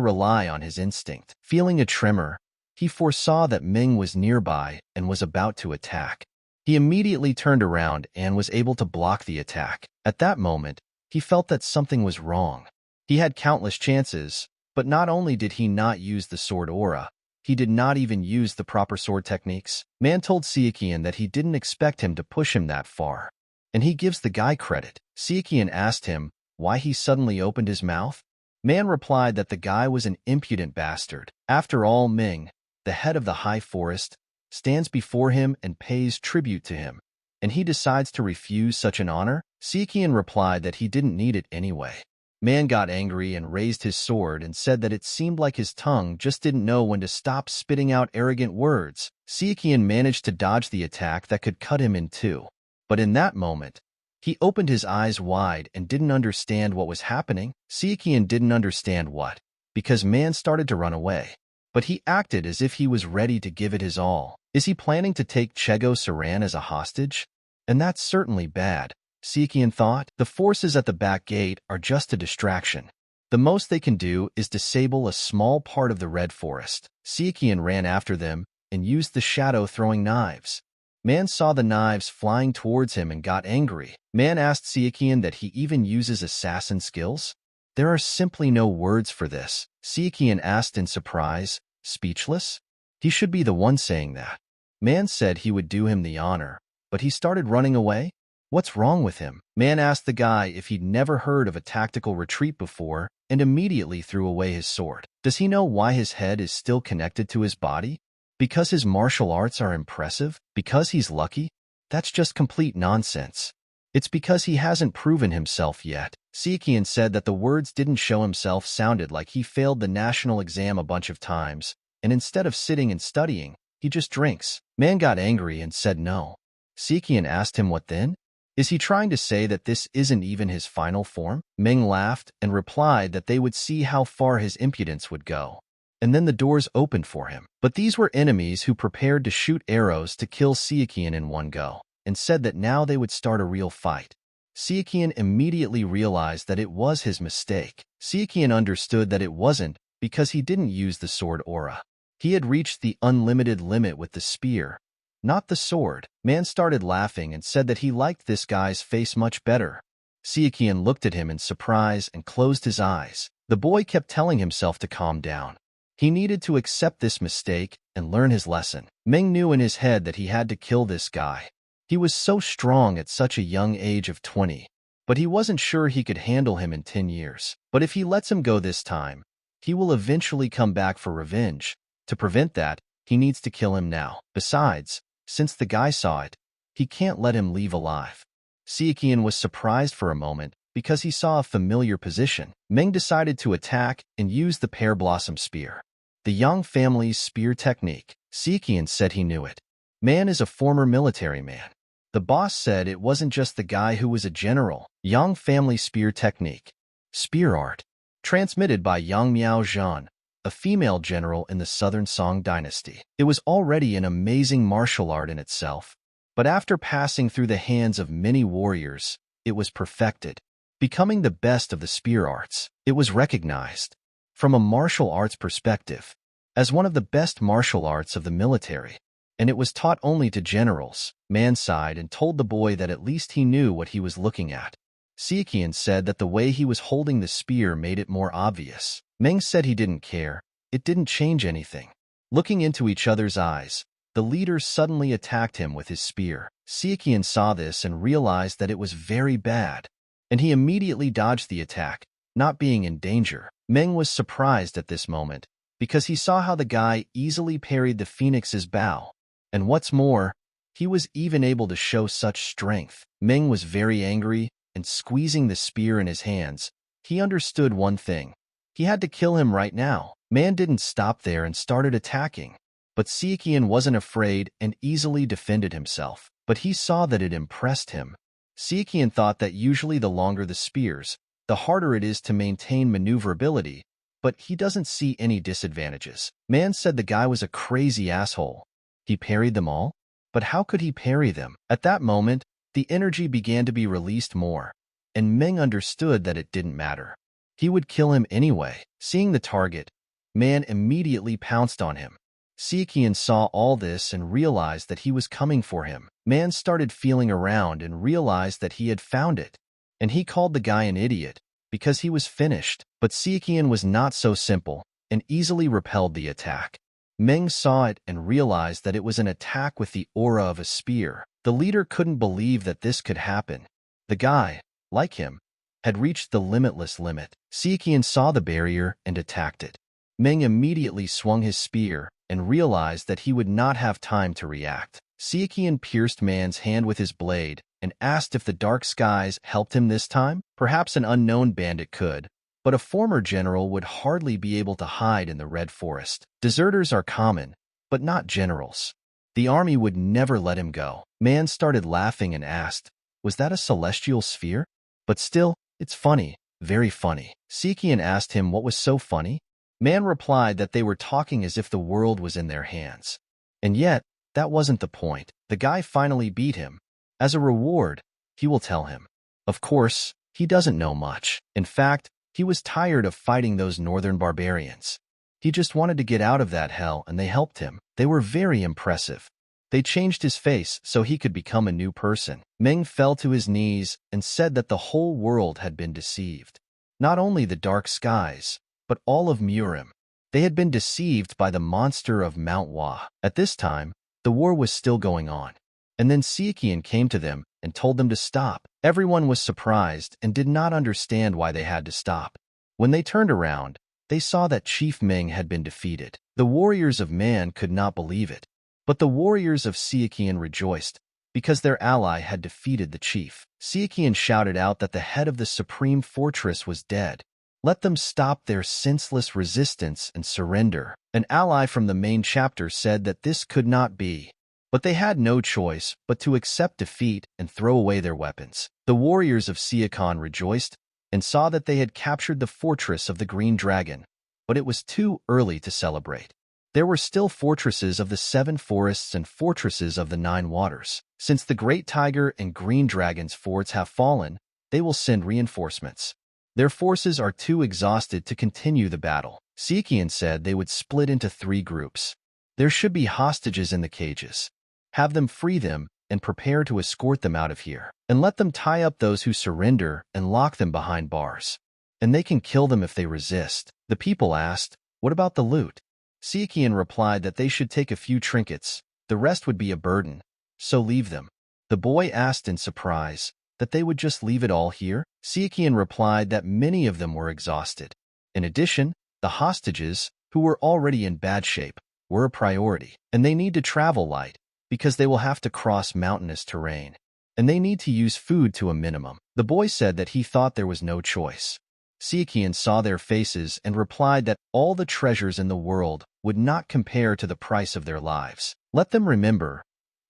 rely on his instinct. Feeling a tremor, he foresaw that Ming was nearby and was about to attack. He immediately turned around and was able to block the attack. At that moment, he felt that something was wrong. He had countless chances, but not only did he not use the sword aura, he did not even use the proper sword techniques. Man told Sichuan that he didn't expect him to push him that far, and he gives the guy credit. Sichuan asked him why he suddenly opened his mouth. Man replied that the guy was an impudent bastard. After all, Ming, the head of the High Forest, stands before him and pays tribute to him, and he decides to refuse such an honor? Sichuan replied that he didn't need it anyway. Man got angry and raised his sword and said that it seemed like his tongue just didn't know when to stop spitting out arrogant words. Sichuan managed to dodge the attack that could cut him in two. But in that moment, he opened his eyes wide and didn't understand what was happening. Sichuan didn't understand what, because Man started to run away. But he acted as if he was ready to give it his all. Is he planning to take Chego Saran as a hostage? And that's certainly bad. Sichuan thought, the forces at the back gate are just a distraction. The most they can do is disable a small part of the Red Forest. Sichuan ran after them and used the shadow-throwing knives. Man saw the knives flying towards him and got angry. Man asked Sichuan that he even uses assassin skills. There are simply no words for this. Sichuan asked in surprise, speechless? He should be the one saying that. Man said he would do him the honor, but he started running away? What's wrong with him? Man asked the guy if he'd never heard of a tactical retreat before and immediately threw away his sword. Does he know why his head is still connected to his body? Because his martial arts are impressive? Because he's lucky? That's just complete nonsense. It's because he hasn't proven himself yet. Sichuan said that the words didn't show himself sounded like he failed the national exam a bunch of times, and instead of sitting and studying, he just drinks. Man got angry and said no. Sichuan asked him what then? Is he trying to say that this isn't even his final form? Meng laughed and replied that they would see how far his impudence would go. And then the doors opened for him. But these were enemies who prepared to shoot arrows to kill Sichuan in one go, and said that now they would start a real fight. Sichuan immediately realized that it was his mistake. Sichuan understood that it wasn't because he didn't use the sword aura. He had reached the unlimited limit with the spear, not the sword. Man started laughing and said that he liked this guy's face much better. Sichuan looked at him in surprise and closed his eyes. The boy kept telling himself to calm down. He needed to accept this mistake and learn his lesson. Meng knew in his head that he had to kill this guy. He was so strong at such a young age of 20, but he wasn't sure he could handle him in 10 years. But if he lets him go this time, he will eventually come back for revenge. To prevent that, he needs to kill him now. Besides, since the guy saw it, he can't let him leave alive. Sichuan was surprised for a moment because he saw a familiar position. Meng decided to attack and use the pear blossom spear. The Yang family's spear technique. Sichuan said he knew it. Man is a former military man. The boss said it wasn't just the guy who was a general. Yang family spear technique. Spear art. Transmitted by Yang Miao Zhan, a female general in the Southern Song dynasty. It was already an amazing martial art in itself, but after passing through the hands of many warriors, it was perfected, becoming the best of the spear arts. It was recognized, from a martial arts perspective, as one of the best martial arts of the military, and it was taught only to generals. Man sighed and told the boy that at least he knew what he was looking at. Sichuan said that the way he was holding the spear made it more obvious. Meng said he didn't care. It didn't change anything. Looking into each other's eyes, the leader suddenly attacked him with his spear. Sichuan saw this and realized that it was very bad, and he immediately dodged the attack, not being in danger. Meng was surprised at this moment, because he saw how the guy easily parried the phoenix's bow. And what's more, he was even able to show such strength. Meng was very angry, and squeezing the spear in his hands, he understood one thing. He had to kill him right now. Man didn't stop there and started attacking. But Sichuan wasn't afraid and easily defended himself. But he saw that it impressed him. Sichuan thought that usually the longer the spears, the harder it is to maintain maneuverability, but he doesn't see any disadvantages. Man said the guy was a crazy asshole. He parried them all? But how could he parry them? At that moment, the energy began to be released more, and Meng understood that it didn't matter. He would kill him anyway. Seeing the target, Man immediately pounced on him. Sichuan saw all this and realized that he was coming for him. Man started feeling around and realized that he had found it, and he called the guy an idiot because he was finished. But Sichuan was not so simple and easily repelled the attack. Meng saw it and realized that it was an attack with the aura of a spear. The leader couldn't believe that this could happen. The guy, like him, had reached the limitless limit. Sichuan saw the barrier and attacked it. Meng immediately swung his spear and realized that he would not have time to react. Sichuan pierced Man's hand with his blade and asked if the dark skies helped him this time. Perhaps an unknown bandit could, but a former general would hardly be able to hide in the Red Forest. Deserters are common, but not generals. The army would never let him go. Man started laughing and asked, "Was that a celestial sphere?" But still, it's funny, very funny. Sichuan asked him what was so funny. Man replied that they were talking as if the world was in their hands. And yet, that wasn't the point. The guy finally beat him. As a reward, he will tell him. Of course, he doesn't know much. In fact, he was tired of fighting those northern barbarians. He just wanted to get out of that hell, and they helped him. They were very impressive. They changed his face so he could become a new person. Meng fell to his knees and said that the whole world had been deceived. Not only the dark skies, but all of MURIM. They had been deceived by the monster of Manhwa. At this time, the war was still going on. And then Sichuan came to them and told them to stop. Everyone was surprised and did not understand why they had to stop. When they turned around, they saw that Chief Meng had been defeated. The warriors of Man could not believe it. But the warriors of Sichuan rejoiced, because their ally had defeated the chief. Sichuan shouted out that the head of the supreme fortress was dead. Let them stop their senseless resistance and surrender. An ally from the main chapter said that this could not be. But they had no choice but to accept defeat and throw away their weapons. The warriors of Sichuan rejoiced and saw that they had captured the fortress of the Green Dragon, but it was too early to celebrate. There were still fortresses of the Seven Forests and fortresses of the Nine Waters. Since the Great Tiger and Green Dragon's forts have fallen, they will send reinforcements. Their forces are too exhausted to continue the battle. Sichuan said they would split into 3 groups. There should be hostages in the cages. Have them free them and prepare to escort them out of here. And let them tie up those who surrender and lock them behind bars. And they can kill them if they resist. The people asked, "What about the loot?" Sichuan replied that they should take a few trinkets. The rest would be a burden, so leave them. The boy asked in surprise that they would just leave it all here. Sichuan replied that many of them were exhausted. In addition, the hostages, who were already in bad shape, were a priority, and they need to travel light because they will have to cross mountainous terrain, and they need to use food to a minimum. The boy said that he thought there was no choice. Sichuan saw their faces and replied that all the treasures in the world would not compare to the price of their lives. Let them remember,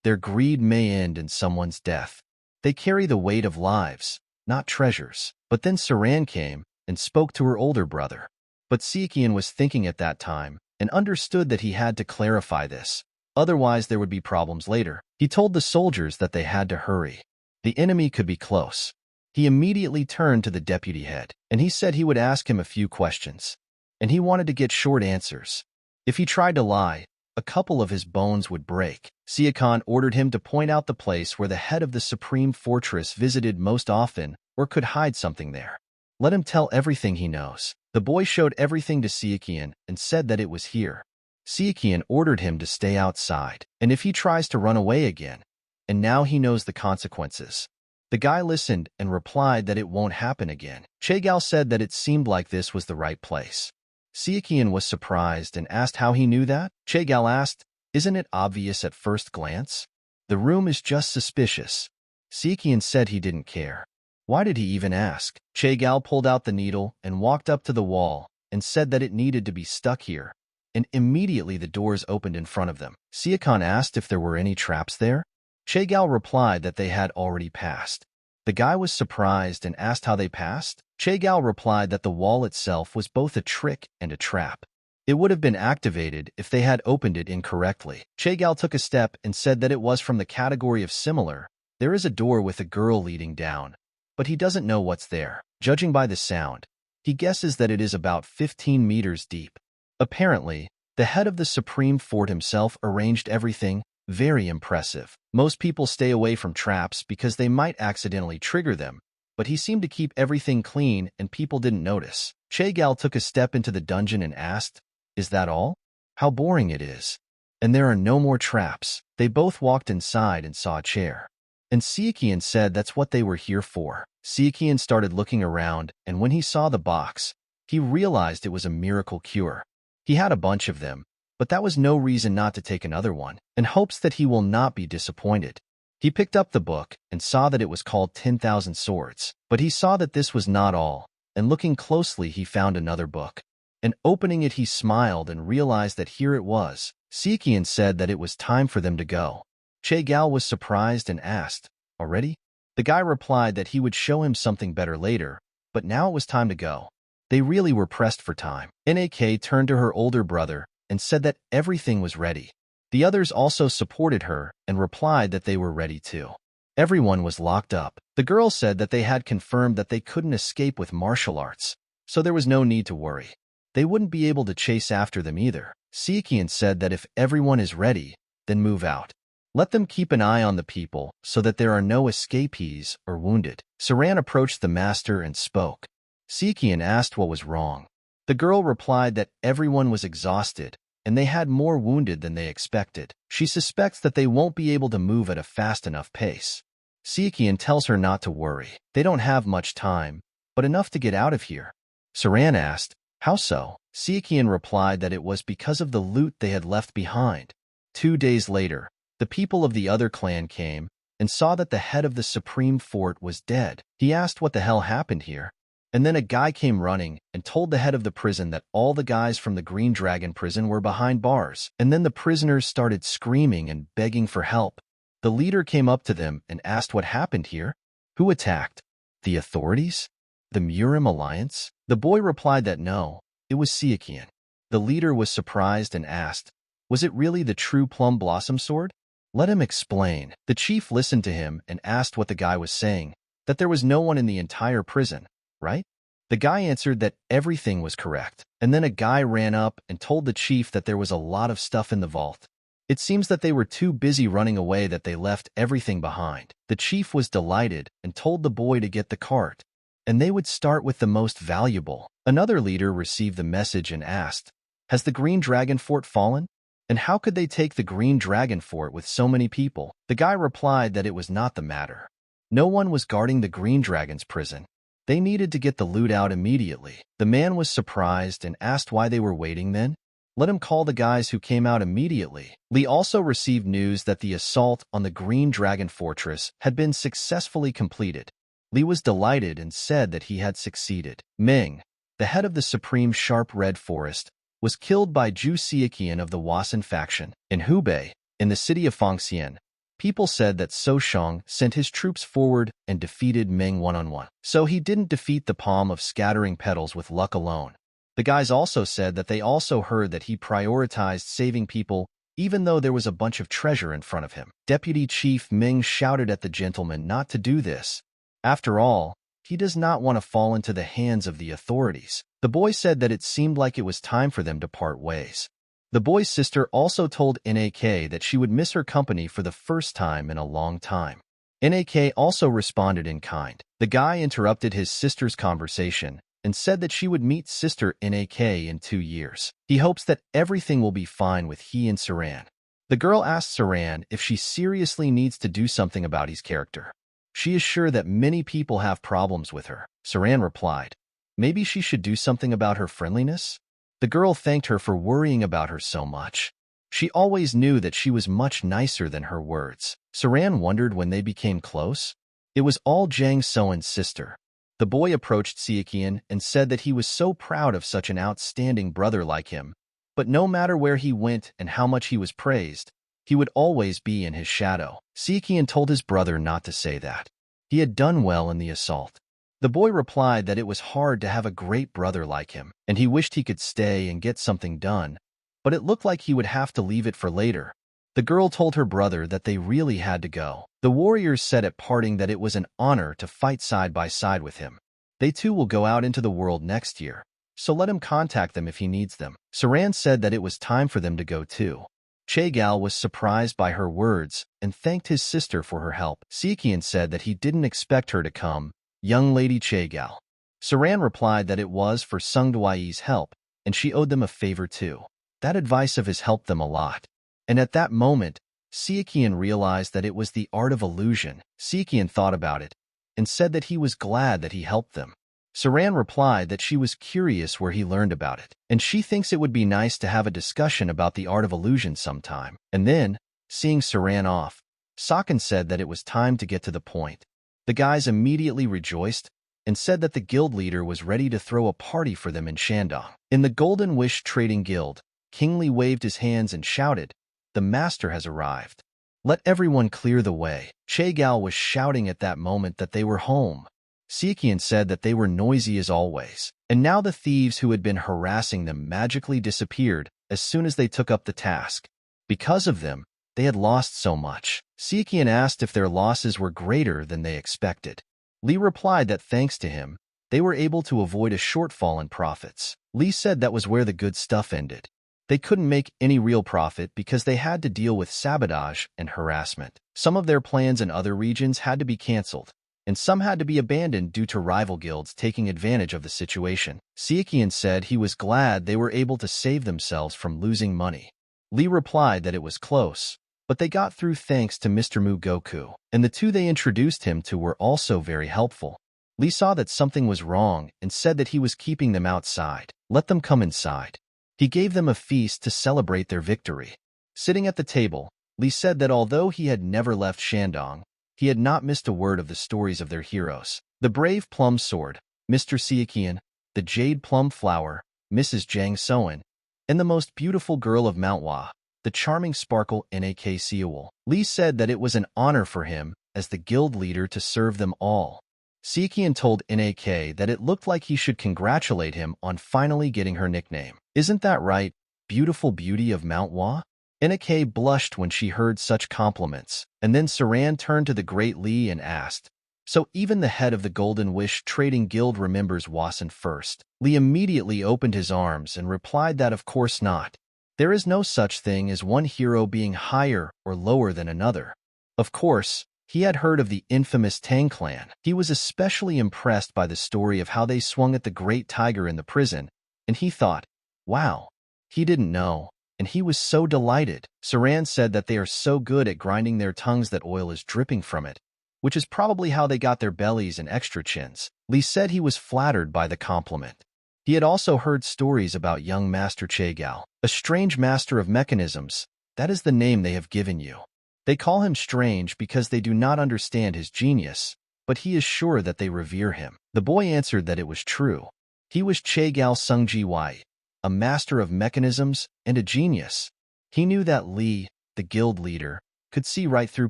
their greed may end in someone's death. They carry the weight of lives, not treasures. But then Saran came and spoke to her older brother. But Sichuan was thinking at that time and understood that he had to clarify this. Otherwise, there would be problems later. He told the soldiers that they had to hurry. The enemy could be close. He immediately turned to the deputy head, and he said he would ask him a few questions. And he wanted to get short answers. If he tried to lie, a couple of his bones would break. Sichuan ordered him to point out the place where the head of the Supreme Fortress visited most often or could hide something there. Let him tell everything he knows. The boy showed everything to Sichuan and said that it was here. Sichuan ordered him to stay outside, and if he tries to run away again, and now he knows the consequences. The guy listened and replied that it won't happen again. Chegal said that it seemed like this was the right place. Sichuan was surprised and asked how he knew that. Chegal asked, "Isn't it obvious at first glance? The room is just suspicious." Sichuan said he didn't care. Why did he even ask? Chegal pulled out the needle and walked up to the wall and said that it needed to be stuck here. And immediately the doors opened in front of them. Sichuan asked if there were any traps there. Chegal replied that they had already passed. The guy was surprised and asked how they passed. Chegal replied that the wall itself was both a trick and a trap. It would have been activated if they had opened it incorrectly. Chegal took a step and said that it was from the category of similar. There is a door with a girl leading down, but he doesn't know what's there. Judging by the sound, he guesses that it is about 15 meters deep. Apparently, the head of the Supreme Fort himself arranged everything. Very impressive. Most people stay away from traps because they might accidentally trigger them, but he seemed to keep everything clean and people didn't notice. Chegal took a step into the dungeon and asked, "Is that all? How boring it is. And there are no more traps." They both walked inside and saw a chair. And Sichuan said that's what they were here for. Sichuan started looking around, and when he saw the box, he realized it was a miracle cure. He had a bunch of them, but that was no reason not to take another one, in hopes that he will not be disappointed. He picked up the book and saw that it was called 10,000 Swords. But he saw that this was not all, and looking closely he found another book. And opening it he smiled and realized that here it was. Sichuan said that it was time for them to go. Chegal was surprised and asked, "Already?" The guy replied that he would show him something better later, but now it was time to go. They really were pressed for time. Nak turned to her older brother and said that everything was ready. The others also supported her and replied that they were ready too. Everyone was locked up. The girl said that they had confirmed that they couldn't escape with martial arts, so there was no need to worry. They wouldn't be able to chase after them either. Sichuan said that if everyone is ready, then move out. Let them keep an eye on the people so that there are no escapees or wounded. Saran approached the master and spoke. Sichuan asked what was wrong. The girl replied that everyone was exhausted and they had more wounded than they expected. She suspects that they won't be able to move at a fast enough pace. Sichuan tells her not to worry. They don't have much time, but enough to get out of here. Saran asked, "How so?" Sichuan replied that it was because of the loot they had left behind. 2 days later, the people of the other clan came and saw that the head of the Supreme Fort was dead. He asked what the hell happened here. And then a guy came running and told the head of the prison that all the guys from the Green Dragon prison were behind bars. And then the prisoners started screaming and begging for help. The leader came up to them and asked what happened here. Who attacked? The authorities? The MURIM alliance? The boy replied that no, it was Sichuan. The leader was surprised and asked, was it really the true Plum Blossom sword? Let him explain. The chief listened to him and asked what the guy was saying, that there was no one in the entire prison, right? The guy answered that everything was correct. And then a guy ran up and told the chief that there was a lot of stuff in the vault. It seems that they were too busy running away that they left everything behind. The chief was delighted and told the boy to get the cart, and they would start with the most valuable. Another leader received the message and asked, has the Green Dragon Fort fallen? And how could they take the Green Dragon Fort with so many people? The guy replied that it was not the matter. No one was guarding the Green Dragon's prison. They needed to get the loot out immediately. The man was surprised and asked why they were waiting then. Let him call the guys who came out immediately. Li also received news that the assault on the Green Dragon Fortress had been successfully completed. Li was delighted and said that he had succeeded. Ming, the head of the Supreme Sharp Red Forest, was killed by Zhu Sichuan of the Wasan faction. In Hubei, in the city of Fangxian, people said that So Shang sent his troops forward and defeated Ming one-on-one. So he didn't defeat the palm of scattering petals with luck alone. The guys also said that they also heard that he prioritized saving people even though there was a bunch of treasure in front of him. Deputy Chief Ming shouted at the gentleman not to do this. After all, he does not want to fall into the hands of the authorities. The boy said that it seemed like it was time for them to part ways. The boy's sister also told NAK that she would miss her company for the first time in a long time. NAK also responded in kind. The guy interrupted his sister's conversation and said that she would meet sister NAK in 2 years. He hopes that everything will be fine with he and Saran. The girl asked Saran if she seriously needs to do something about his character. She is sure that many people have problems with her. Saran replied, maybe she should do something about her friendliness? The girl thanked her for worrying about her so much. She always knew that she was much nicer than her words. Saran wondered when they became close. It was all Jiang Soan's sister. The boy approached Sichuan and said that he was so proud of such an outstanding brother like him, but no matter where he went and how much he was praised, he would always be in his shadow. Sichuan told his brother not to say that. He had done well in the assault. The boy replied that it was hard to have a great brother like him, and he wished he could stay and get something done, but it looked like he would have to leave it for later. The girl told her brother that they really had to go. The warriors said at parting that it was an honor to fight side by side with him. They too will go out into the world next year, so let him contact them if he needs them. Saran said that it was time for them to go too. Che Gao was surprised by her words and thanked his sister for her help. Sichuan said that he didn't expect her to come, young lady Che Gao. Saran replied that it was for Sung Duai's help, and she owed them a favor too. That advice of his helped them a lot. And at that moment, Sichuan realized that it was the art of illusion. Sichuan thought about it and said that he was glad that he helped them. Saran replied that she was curious where he learned about it, and she thinks it would be nice to have a discussion about the art of illusion sometime. And then, seeing Saran off, Sakan said that it was time to get to the point. The guys immediately rejoiced and said that the guild leader was ready to throw a party for them in Shandong. In the Golden Wish Trading Guild, King Li waved his hands and shouted, "The master has arrived. Let everyone clear the way." Che Gao was shouting at that moment that they were home. Sichuan said that they were noisy as always, and now the thieves who had been harassing them magically disappeared as soon as they took up the task. Because of them, they had lost so much. Sichuan asked if their losses were greater than they expected. Li replied that thanks to him, they were able to avoid a shortfall in profits. Li said that was where the good stuff ended. They couldn't make any real profit because they had to deal with sabotage and harassment. Some of their plans in other regions had to be cancelled, and some had to be abandoned due to rival guilds taking advantage of the situation. Sichuan said he was glad they were able to save themselves from losing money. Li replied that it was close, but they got through thanks to Mr. Mu Goku, and the two they introduced him to were also very helpful. Li saw that something was wrong and said that he was keeping them outside. Let them come inside. He gave them a feast to celebrate their victory. Sitting at the table, Li said that although he had never left Shandong, he had not missed a word of the stories of their heroes. The brave Plum Sword, Mr. Sichuan, the Jade Plum Flower, Mrs. Jiang Soan, and the most beautiful girl of Manhwa, the charming sparkle Nak Sewol. Li said that it was an honor for him, as the guild leader, to serve them all. Sichuan told Nak that it looked like he should congratulate him on finally getting her nickname. Isn't that right, beautiful beauty of Manhwa? Nak blushed when she heard such compliments, and then Saran turned to the great Li and asked, "So even the head of the Golden Wish Trading Guild remembers Wasan first?" Li immediately opened his arms and replied that of course not. There is no such thing as one hero being higher or lower than another. Of course, he had heard of the infamous Tang Clan. He was especially impressed by the story of how they swung at the great tiger in the prison, and he thought, wow, he didn't know, and he was so delighted. Saran said that they are so good at grinding their tongues that oil is dripping from it, which is probably how they got their bellies and extra chins. Li said he was flattered by the compliment. He had also heard stories about young Master Chagal, a strange master of mechanisms. That is the name they have given you. They call him strange because they do not understand his genius, but he is sure that they revere him. The boy answered that it was true. He was Chagal Sungji Wai, a master of mechanisms and a genius. He knew that Li, the guild leader, could see right through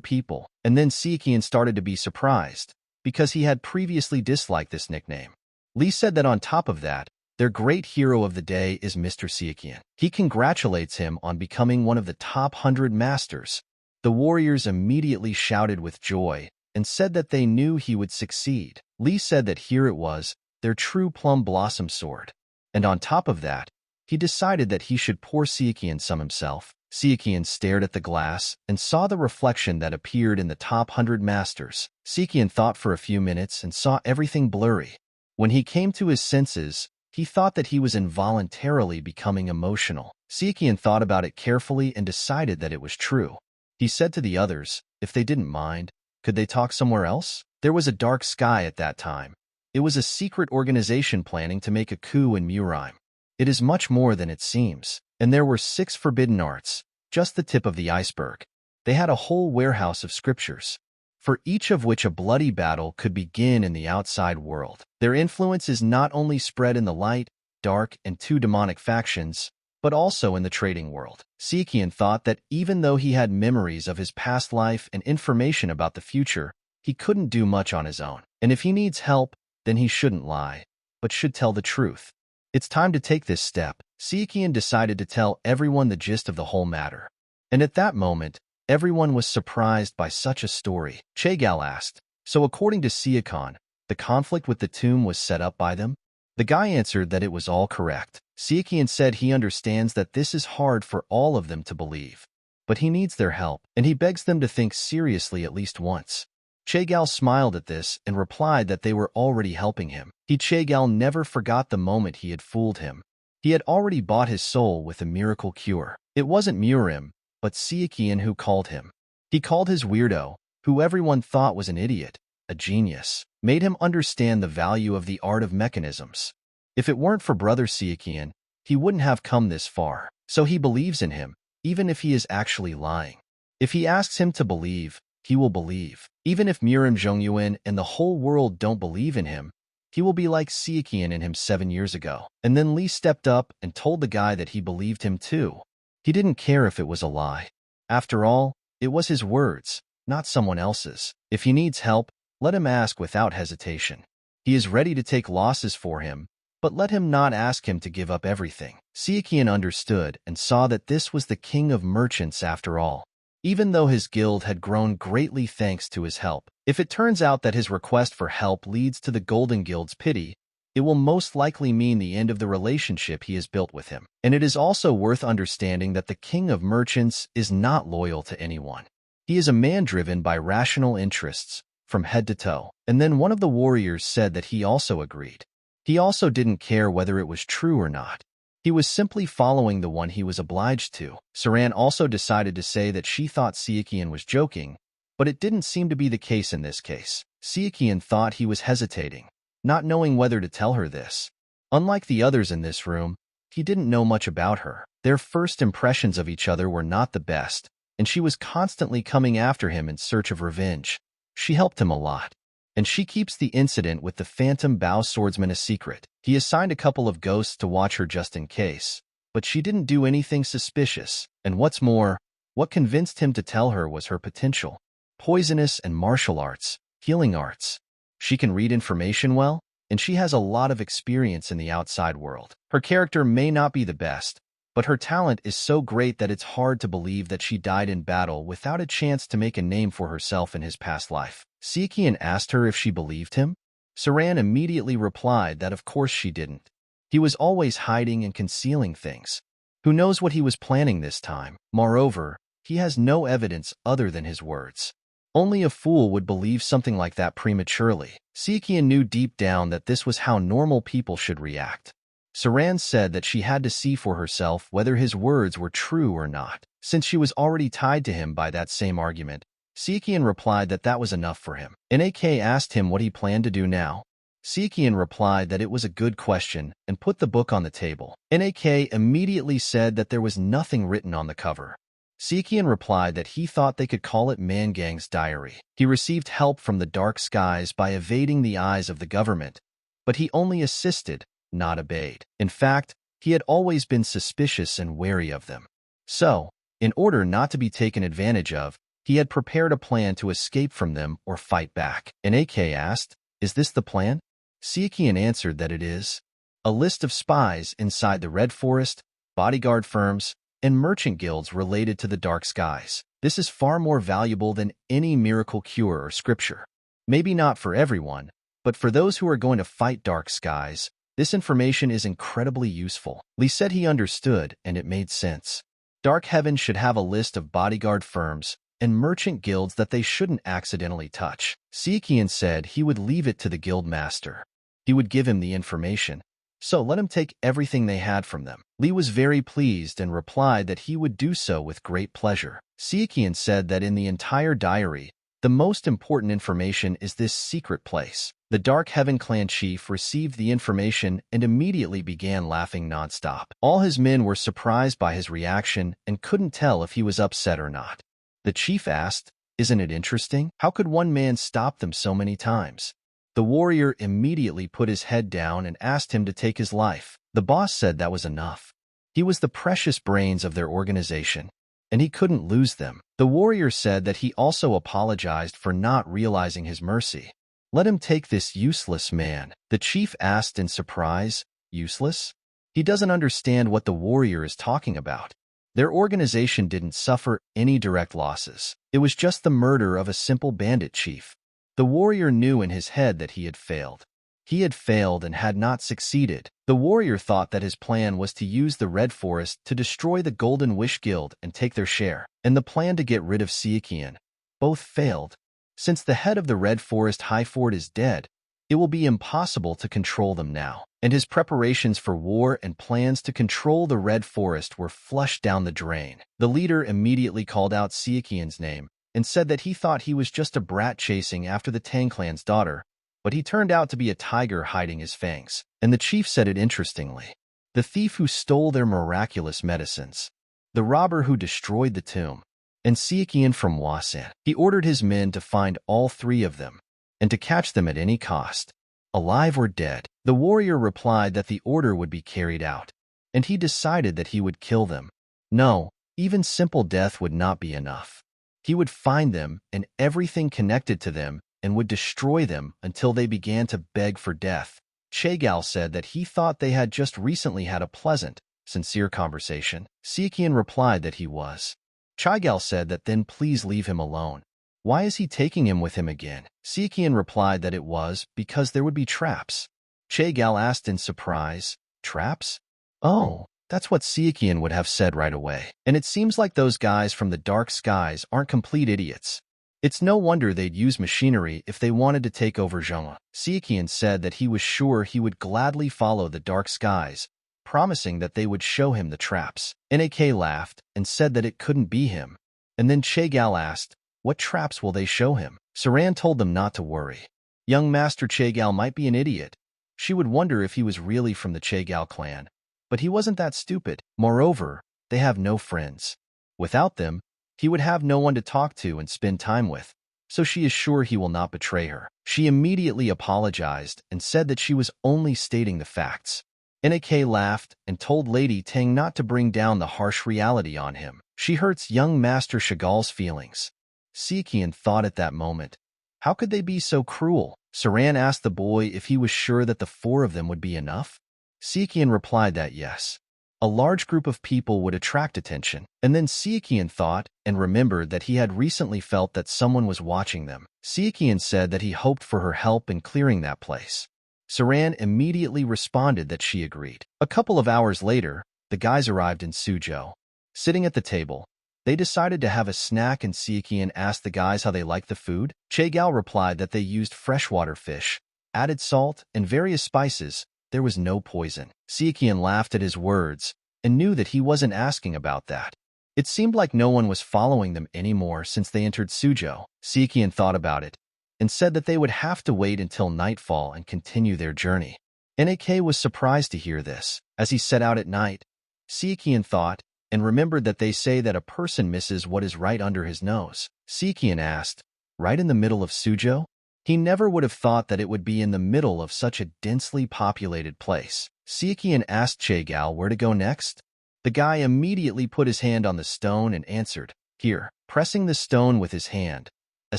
people, and then Sichuan started to be surprised, because he had previously disliked this nickname. Li said that on top of that, their great hero of the day is Mr. Sichuan. He congratulates him on becoming one of the top 100 masters. The warriors immediately shouted with joy and said that they knew he would succeed. Li said that here it was, their true plum blossom sword. And on top of that, he decided that he should pour Sichuan some himself. Sichuan stared at the glass and saw the reflection that appeared in the top 100 masters. Sichuan thought for a few minutes and saw everything blurry. When he came to his senses, he thought that he was involuntarily becoming emotional. Sichuan thought about it carefully and decided that it was true. He said to the others, if they didn't mind, could they talk somewhere else? There was a dark sky at that time. It was a secret organization planning to make a coup in MURIM. It is much more than it seems. And there were 6 forbidden arts, just the tip of the iceberg. They had a whole warehouse of scriptures, for each of which a bloody battle could begin in the outside world. Their influence is not only spread in the light, dark, and 2 demonic factions, but also in the trading world. Sichuan thought that even though he had memories of his past life and information about the future, he couldn't do much on his own. And if he needs help, then he shouldn't lie, but should tell the truth. It's time to take this step. Sichuan decided to tell everyone the gist of the whole matter. And at that moment, everyone was surprised by such a story. Chagal asked, so according to Sichuan, the conflict with the tomb was set up by them? The guy answered that it was all correct. Sichuan said he understands that this is hard for all of them to believe, but he needs their help, and he begs them to think seriously at least once. Chagal smiled at this and replied that they were already helping him. Chagal never forgot the moment he had fooled him. He had already bought his soul with a miracle cure. It wasn't MURIM, but Sichuan who called him. He called his weirdo, who everyone thought was an idiot, a genius, made him understand the value of the art of mechanisms. If it weren't for brother Sichuan, he wouldn't have come this far. So he believes in him, even if he is actually lying. If he asks him to believe, he will believe. Even if MURIM Zhongyuan and the whole world don't believe in him, he will be like Sichuan and him 7 years ago. And then Li stepped up and told the guy that he believed him too. He didn't care if it was a lie. After all, it was his words, not someone else's. If he needs help, let him ask without hesitation. He is ready to take losses for him, but let him not ask him to give up everything. Sichuan understood and saw that this was the king of merchants after all. Even though his guild had grown greatly thanks to his help, if it turns out that his request for help leads to the Golden Guild's pity, it will most likely mean the end of the relationship he has built with him. And it is also worth understanding that the king of merchants is not loyal to anyone. He is a man driven by rational interests, from head to toe. And then one of the warriors said that he also agreed. He also didn't care whether it was true or not. He was simply following the one he was obliged to. Saran also decided to say that she thought Sichuan was joking, but it didn't seem to be the case in this case. Sichuan thought he was hesitating, not knowing whether to tell her this. Unlike the others in this room, he didn't know much about her. Their first impressions of each other were not the best, and she was constantly coming after him in search of revenge. She helped him a lot, and she keeps the incident with the phantom bow swordsman a secret. He assigned a couple of ghosts to watch her just in case, but she didn't do anything suspicious, and what's more, what convinced him to tell her was her potential. Poisonous and martial arts, healing arts. She can read information well, and she has a lot of experience in the outside world. Her character may not be the best, but her talent is so great that it's hard to believe that she died in battle without a chance to make a name for herself in his past life. Sichuan asked her if she believed him. Saran immediately replied that of course she didn't. He was always hiding and concealing things. Who knows what he was planning this time? Moreover, he has no evidence other than his words. Only a fool would believe something like that prematurely. Sichuan knew deep down that this was how normal people should react. Saran said that she had to see for herself whether his words were true or not. Since she was already tied to him by that same argument, Sichuan replied that that was enough for him. Nak asked him what he planned to do now. Sichuan replied that it was a good question and put the book on the table. Nak immediately said that there was nothing written on the cover. Sichuan replied that he thought they could call it Mangang's diary. He received help from the dark skies by evading the eyes of the government, but he only assisted, not obeyed. In fact, he had always been suspicious and wary of them. So, in order not to be taken advantage of, he had prepared a plan to escape from them or fight back. Nak asked, "Is this the plan?" Sichuan answered that it is. A list of spies inside the Red Forest, bodyguard firms, and merchant guilds related to the dark skies. This is far more valuable than any miracle cure or scripture. Maybe not for everyone, but for those who are going to fight dark skies, this information is incredibly useful. Lee said he understood, and it made sense. Dark Heaven should have a list of bodyguard firms and merchant guilds that they shouldn't accidentally touch. Sichuan said he would leave it to the guild master. He would give him the information, so let him take everything they had from them. Lee was very pleased and replied that he would do so with great pleasure. Sichuan said that in the entire diary, the most important information is this secret place. The Dark Heaven clan chief received the information and immediately began laughing nonstop. All his men were surprised by his reaction and couldn't tell if he was upset or not. The chief asked, "Isn't it interesting? How could one man stop them so many times?" The warrior immediately put his head down and asked him to take his life. The boss said that was enough. He was the precious brains of their organization, and he couldn't lose them. The warrior said that he also apologized for not realizing his mercy. "Let him take this useless man." The chief asked in surprise, "Useless?" He doesn't understand what the warrior is talking about. Their organization didn't suffer any direct losses. It was just the murder of a simple bandit chief. The warrior knew in his head that he had failed. He had failed and had not succeeded. The warrior thought that his plan was to use the Red Forest to destroy the Golden Wish Guild and take their share, and the plan to get rid of Sichuan. Both failed. Since the head of the Red Forest High Fort is dead, it will be impossible to control them now, and his preparations for war and plans to control the Red Forest were flushed down the drain. The leader immediately called out Sichuan's name and said that he thought he was just a brat chasing after the Tang Clan's daughter, but he turned out to be a tiger hiding his fangs. And the chief said it interestingly. The thief who stole their miraculous medicines, the robber who destroyed the tomb, and Sichuan from Wasan. He ordered his men to find all three of them, and to catch them at any cost, alive or dead. The warrior replied that the order would be carried out, and he decided that he would kill them. No, even simple death would not be enough. He would find them and everything connected to them and would destroy them until they began to beg for death. Chagal said that he thought they had just recently had a pleasant, sincere conversation. Sichuan replied that he was. Chagal said that then please leave him alone. Why is he taking him with him again? Sichuan replied that it was because there would be traps. Chagal asked in surprise, "Traps?" "Oh, that's what Sichuan would have said right away. And it seems like those guys from the dark skies aren't complete idiots. It's no wonder they'd use machinery if they wanted to take over Zhonghe." Sichuan said that he was sure he would gladly follow the dark skies, promising that they would show him the traps. Nak laughed and said that it couldn't be him. And then Chagal asked, "What traps will they show him?" Saran told them not to worry. Young Master Chagal might be an idiot. She would wonder if he was really from the Chagal clan. But he wasn't that stupid. Moreover, they have no friends. Without them, he would have no one to talk to and spend time with. so she is sure he will not betray her. She immediately apologized and said that she was only stating the facts. Nak laughed and told Lady Tang not to bring down the harsh reality on him. She hurts young Master Chagall's feelings. Sichuan thought at that moment, how could they be so cruel? Saran asked the boy if he was sure that the four of them would be enough. Sichuan replied that yes. A large group of people would attract attention. And then Sichuan thought and remembered that he had recently felt that someone was watching them. Sichuan said that he hoped for her help in clearing that place. Saran immediately responded that she agreed. A couple of hours later, the guys arrived in Suzhou. Sitting at the table, they decided to have a snack and Sichuan asked the guys how they liked the food. Chagall replied that they used freshwater fish, added salt, and various spices. There was no poison. Sichuan laughed at his words and knew that he wasn't asking about that. It seemed like no one was following them anymore since they entered Suzhou. Sichuan thought about it and said that they would have to wait until nightfall and continue their journey. Nak was surprised to hear this. As he set out at night, Sichuan thought and remembered that they say that a person misses what is right under his nose. Sichuan asked, right in the middle of Suzhou? He never would have thought that it would be in the middle of such a densely populated place. Sichuan asked Chagall where to go next. The guy immediately put his hand on the stone and answered, here. Pressing the stone with his hand, a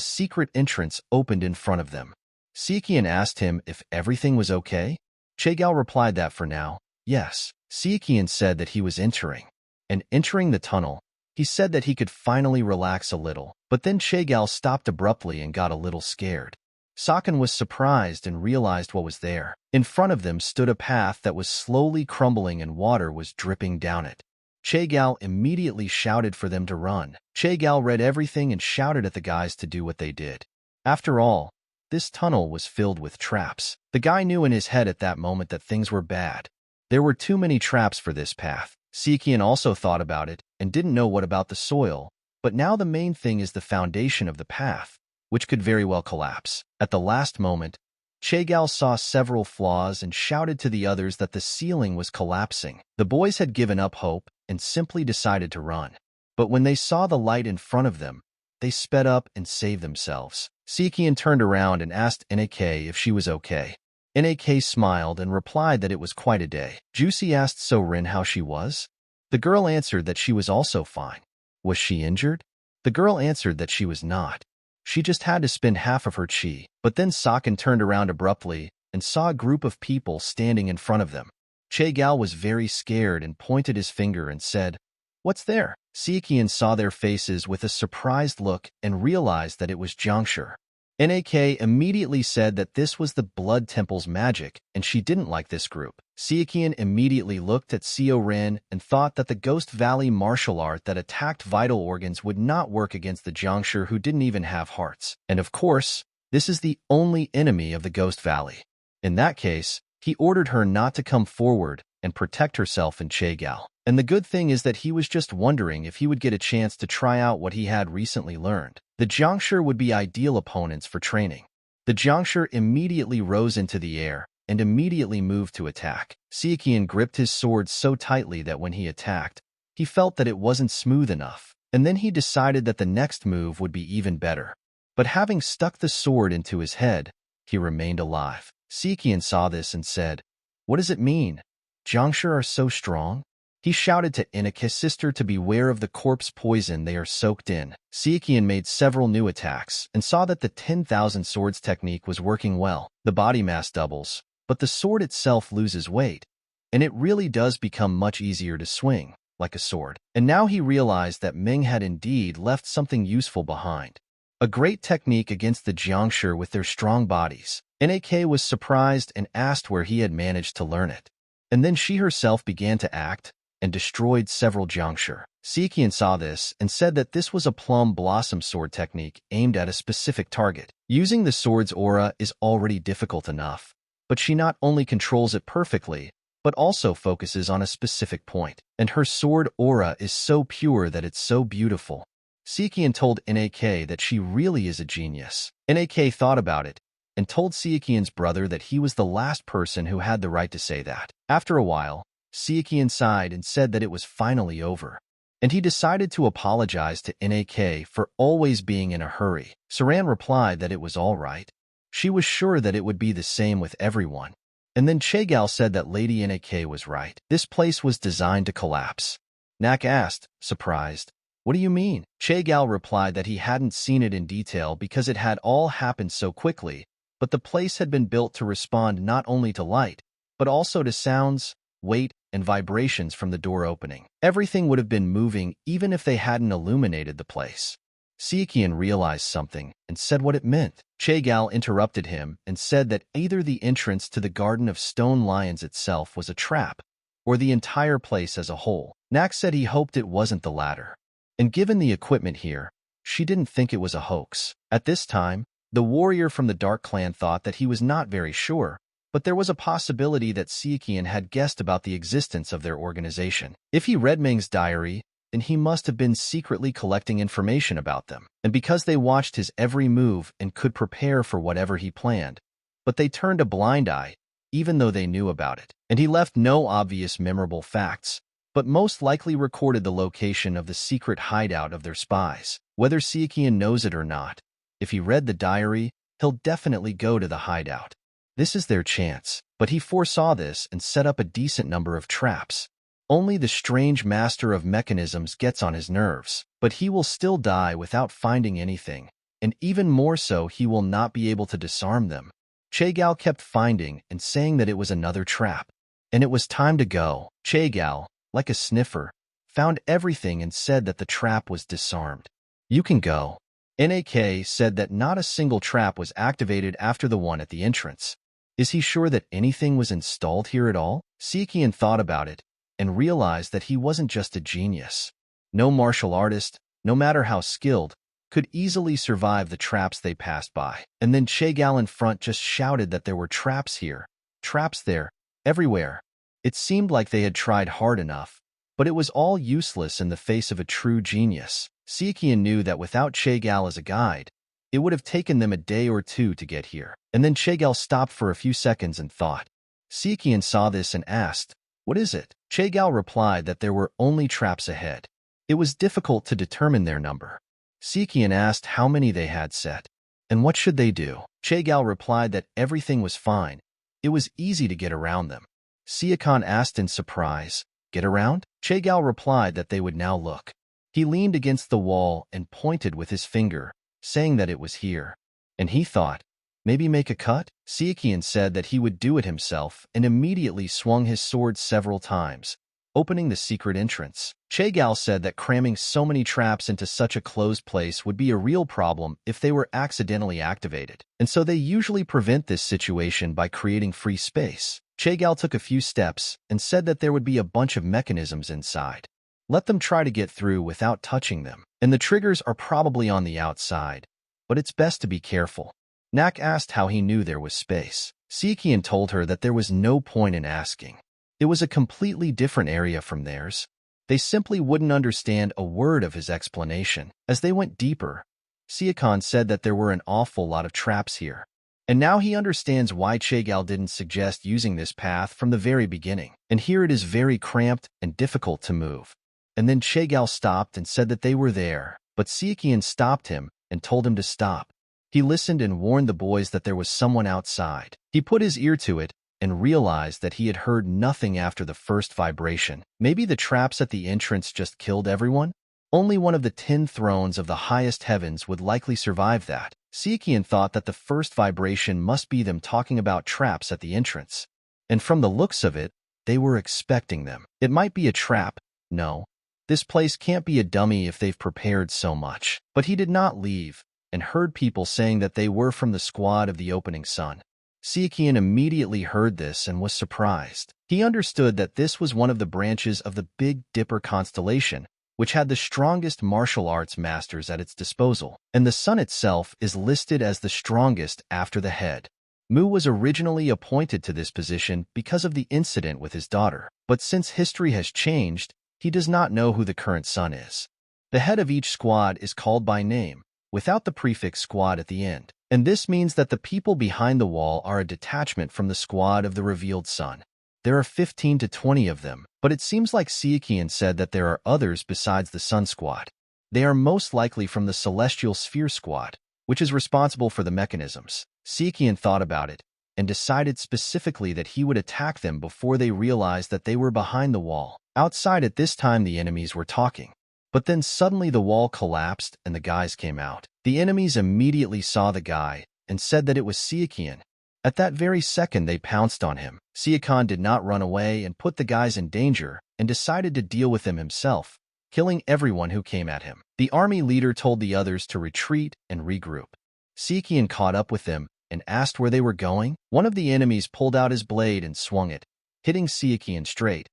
secret entrance opened in front of them. Sichuan asked him if everything was okay. Chagall replied that for now, yes. Sichuan said that he was entering. And entering the tunnel, he said that he could finally relax a little, but then Chagall stopped abruptly and got a little scared. Sichuan was surprised and realized what was there. In front of them stood a path that was slowly crumbling and water was dripping down it. Chagall immediately shouted for them to run. Chagall read everything and shouted at the guys to do what they did. After all, this tunnel was filled with traps. The guy knew in his head at that moment that things were bad. There were too many traps for this path. Sichuan also thought about it and didn't know what about the soil, but now the main thing is the foundation of the path, which could very well collapse. At the last moment, Chagall saw several flaws and shouted to the others that the ceiling was collapsing. The boys had given up hope and simply decided to run. But when they saw the light in front of them, they sped up and saved themselves. Sichuan turned around and asked Nak if she was okay. Nak smiled and replied that it was quite a day. Juicy asked Sorin how she was. The girl answered that she was also fine. Was she injured? The girl answered that she was not. She just had to spend half of her chi. But then Sichuan turned around abruptly and saw a group of people standing in front of them. Chagall was very scared and pointed his finger and said, "What's there?" Sichuan saw their faces with a surprised look and realized that it was Jiangshi. Nak immediately said that this was the Blood Temple's magic, and she didn't like this group. Sichuan immediately looked at Xiao Ren and thought that the Ghost Valley martial art that attacked vital organs would not work against the Jiangshi who didn't even have hearts. And of course, this is the only enemy of the Ghost Valley. In that case, he ordered her not to come forward and protect herself and Chagall. And the good thing is that he was just wondering if he would get a chance to try out what he had recently learned. The Jiangshi would be ideal opponents for training. The Jiangshi immediately rose into the air and immediately moved to attack. Sichuan gripped his sword so tightly that when he attacked, he felt that it wasn't smooth enough. And then he decided that the next move would be even better. But having stuck the sword into his head, he remained alive. Sichuan saw this and said, "What does it mean? Jiangshi are so strong?" He shouted to Inaka's sister to beware of the corpse poison they are soaked in. Sichuan made several new attacks and saw that the 10,000 swords technique was working well. The body mass doubles, but the sword itself loses weight, and it really does become much easier to swing, like a sword. And now he realized that Ming had indeed left something useful behind. A great technique against the Jiangshi with their strong bodies. Nak was surprised and asked where he had managed to learn it. And then she herself began to act and destroyed several Jiangshi. Sichuan saw this and said that this was a plum blossom sword technique aimed at a specific target. Using the sword's aura is already difficult enough, but she not only controls it perfectly, but also focuses on a specific point. And her sword aura is so pure that it's so beautiful. Sichuan told Nak that she really is a genius. Nak thought about it and told Sichuan's brother that he was the last person who had the right to say that. After a while, Sichuan sighed and said that it was finally over. and he decided to apologize to Nak for always being in a hurry. Saran replied that it was all right. She was sure that it would be the same with everyone. And then Chegal said that Lady Nak was right. This place was designed to collapse. Nak asked, surprised, "What do you mean?" Chegal replied that he hadn't seen it in detail because it had all happened so quickly, but the place had been built to respond not only to light, but also to sounds, weight, and vibrations from the door opening. Everything would have been moving even if they hadn't illuminated the place. Sichuan realized something and said what it meant. Chegal interrupted him and said that either the entrance to the Garden of Stone Lions itself was a trap, or the entire place as a whole. Nak said he hoped it wasn't the latter. And given the equipment here, she didn't think it was a hoax. At this time, the warrior from the Dark Clan thought that he was not very sure, but there was a possibility that Sichuan had guessed about the existence of their organization. If he read Ming's diary, then he must have been secretly collecting information about them. And because they watched his every move and could prepare for whatever he planned, but they turned a blind eye, even though they knew about it. And he left no obvious memorable facts, but most likely recorded the location of the secret hideout of their spies. Whether Sichuan knows it or not, if he read the diary, he'll definitely go to the hideout. This is their chance, but he foresaw this and set up a decent number of traps. Only the strange master of mechanisms gets on his nerves, but he will still die without finding anything, and even more so he will not be able to disarm them. Chegal kept finding and saying that it was another trap, and it was time to go. Chegal, like a sniffer, found everything and said that the trap was disarmed. "You can go." Nak said that not a single trap was activated after the one at the entrance. Is he sure that anything was installed here at all? Sichuan thought about it and realized that he wasn't just a genius. No martial artist, no matter how skilled, could easily survive the traps they passed by. And then Chegal in front just shouted that there were traps here, traps there, everywhere. It seemed like they had tried hard enough, but it was all useless in the face of a true genius. Sichuan knew that without Chegal as a guide, it would have taken them a day or two to get here. And then Chegal stopped for a few seconds and thought. Sichuan saw this and asked, "What is it?" Chegal replied that there were only traps ahead. It was difficult to determine their number. Sichuan asked how many they had set, and what should they do. Chegal replied that everything was fine. It was easy to get around them. Sichuan asked in surprise, "Get around?" Chegal replied that they would now look. He leaned against the wall and pointed with his finger, saying that it was here. And he thought, maybe make a cut? Sichuan said that he would do it himself and immediately swung his sword several times, opening the secret entrance. Chegal said that cramming so many traps into such a closed place would be a real problem if they were accidentally activated, and so they usually prevent this situation by creating free space. Chegal took a few steps and said that there would be a bunch of mechanisms inside. Let them try to get through without touching them, and the triggers are probably on the outside, but it's best to be careful. Nak asked how he knew there was space. Sichuan told her that there was no point in asking. It was a completely different area from theirs. They simply wouldn't understand a word of his explanation. As they went deeper, Sichuan said that there were an awful lot of traps here. And now he understands why Chegal didn't suggest using this path from the very beginning. And here it is very cramped and difficult to move. And then Chegal stopped and said that they were there, but Sichuan stopped him and told him to stop. He listened and warned the boys that there was someone outside. He put his ear to it and realized that he had heard nothing after the first vibration. Maybe the traps at the entrance just killed everyone? Only one of the 10 thrones of the highest heavens would likely survive that. Sichuan thought that the first vibration must be them talking about traps at the entrance. And from the looks of it, they were expecting them. It might be a trap. No. This place can't be a dummy if they've prepared so much. But he did not leave, and heard people saying that they were from the squad of the Opening Sun. Sichuan immediately heard this and was surprised. He understood that this was one of the branches of the Big Dipper constellation, which had the strongest martial arts masters at its disposal, and the sun itself is listed as the strongest after the head. Mu was originally appointed to this position because of the incident with his daughter, but since history has changed, he does not know who the current sun is. The head of each squad is called by name, without the prefix squad at the end, and this means that the people behind the wall are a detachment from the squad of the revealed sun. There are 15 to 20 of them, but it seems like Sichuan said that there are others besides the Sun Squad. They are most likely from the Celestial Sphere Squad, which is responsible for the mechanisms. Sichuan thought about it and decided specifically that he would attack them before they realized that they were behind the wall. Outside at this time, the enemies were talking. But then suddenly the wall collapsed and the guys came out. The enemies immediately saw the guy and said that it was Sichuan. At that very second, they pounced on him. Sichuan did not run away and put the guys in danger and decided to deal with them himself, killing everyone who came at him. The army leader told the others to retreat and regroup. Sichuan caught up with them and asked where they were going. One of the enemies pulled out his blade and swung it, hitting Sichuan straight.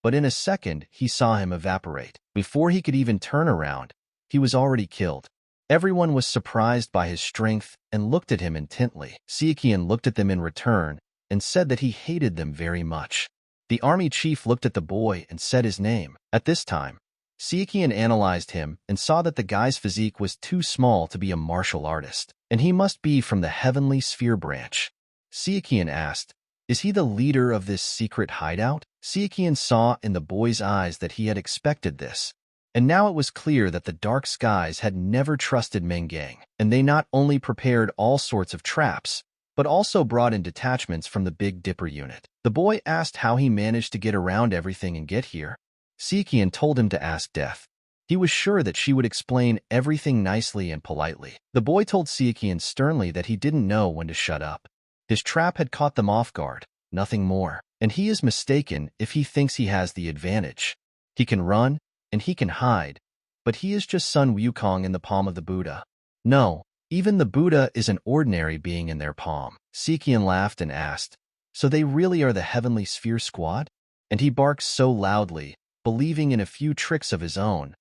But in a second, he saw him evaporate. Before he could even turn around, he was already killed. Everyone was surprised by his strength and looked at him intently. Sichuan looked at them in return and said that he hated them very much. The army chief looked at the boy and said his name. At this time, Sichuan analyzed him and saw that the guy's physique was too small to be a martial artist, and he must be from the Heavenly Sphere branch. Sichuan asked, "Is he the leader of this secret hideout?" Sichuan saw in the boy's eyes that he had expected this, and now it was clear that the Dark Skies had never trusted Mengang, and they not only prepared all sorts of traps, but also brought in detachments from the Big Dipper unit. The boy asked how he managed to get around everything and get here. Sichuan told him to ask Death. He was sure that she would explain everything nicely and politely. The boy told Sichuan sternly that he didn't know when to shut up. His trap had caught them off guard, nothing more, and he is mistaken if he thinks he has the advantage. He can run, and he can hide, but he is just Sun Wukong in the palm of the Buddha. No, even the Buddha is an ordinary being in their palm. Sichuan laughed and asked, "So they really are the Heavenly Sphere Squad?" And he barks so loudly, believing in a few tricks of his own,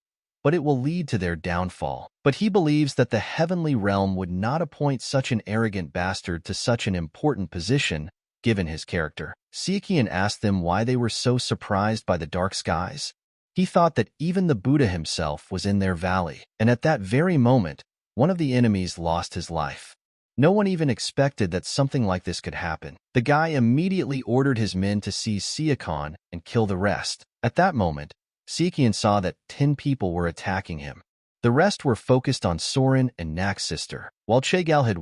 but it will lead to their downfall. But he believes that the heavenly realm would not appoint such an arrogant bastard to such an important position, given his character. Sichuan asked them why they were so surprised by the Dark Skies. He thought that even the Buddha himself was in their valley, and at that very moment, one of the enemies lost his life. No one even expected that something like this could happen. The guy immediately ordered his men to seize Sichuan and kill the rest. At that moment, Sichuan saw that 10 people were attacking him. The rest were focused on Soren and Nak's sister. While Chegal had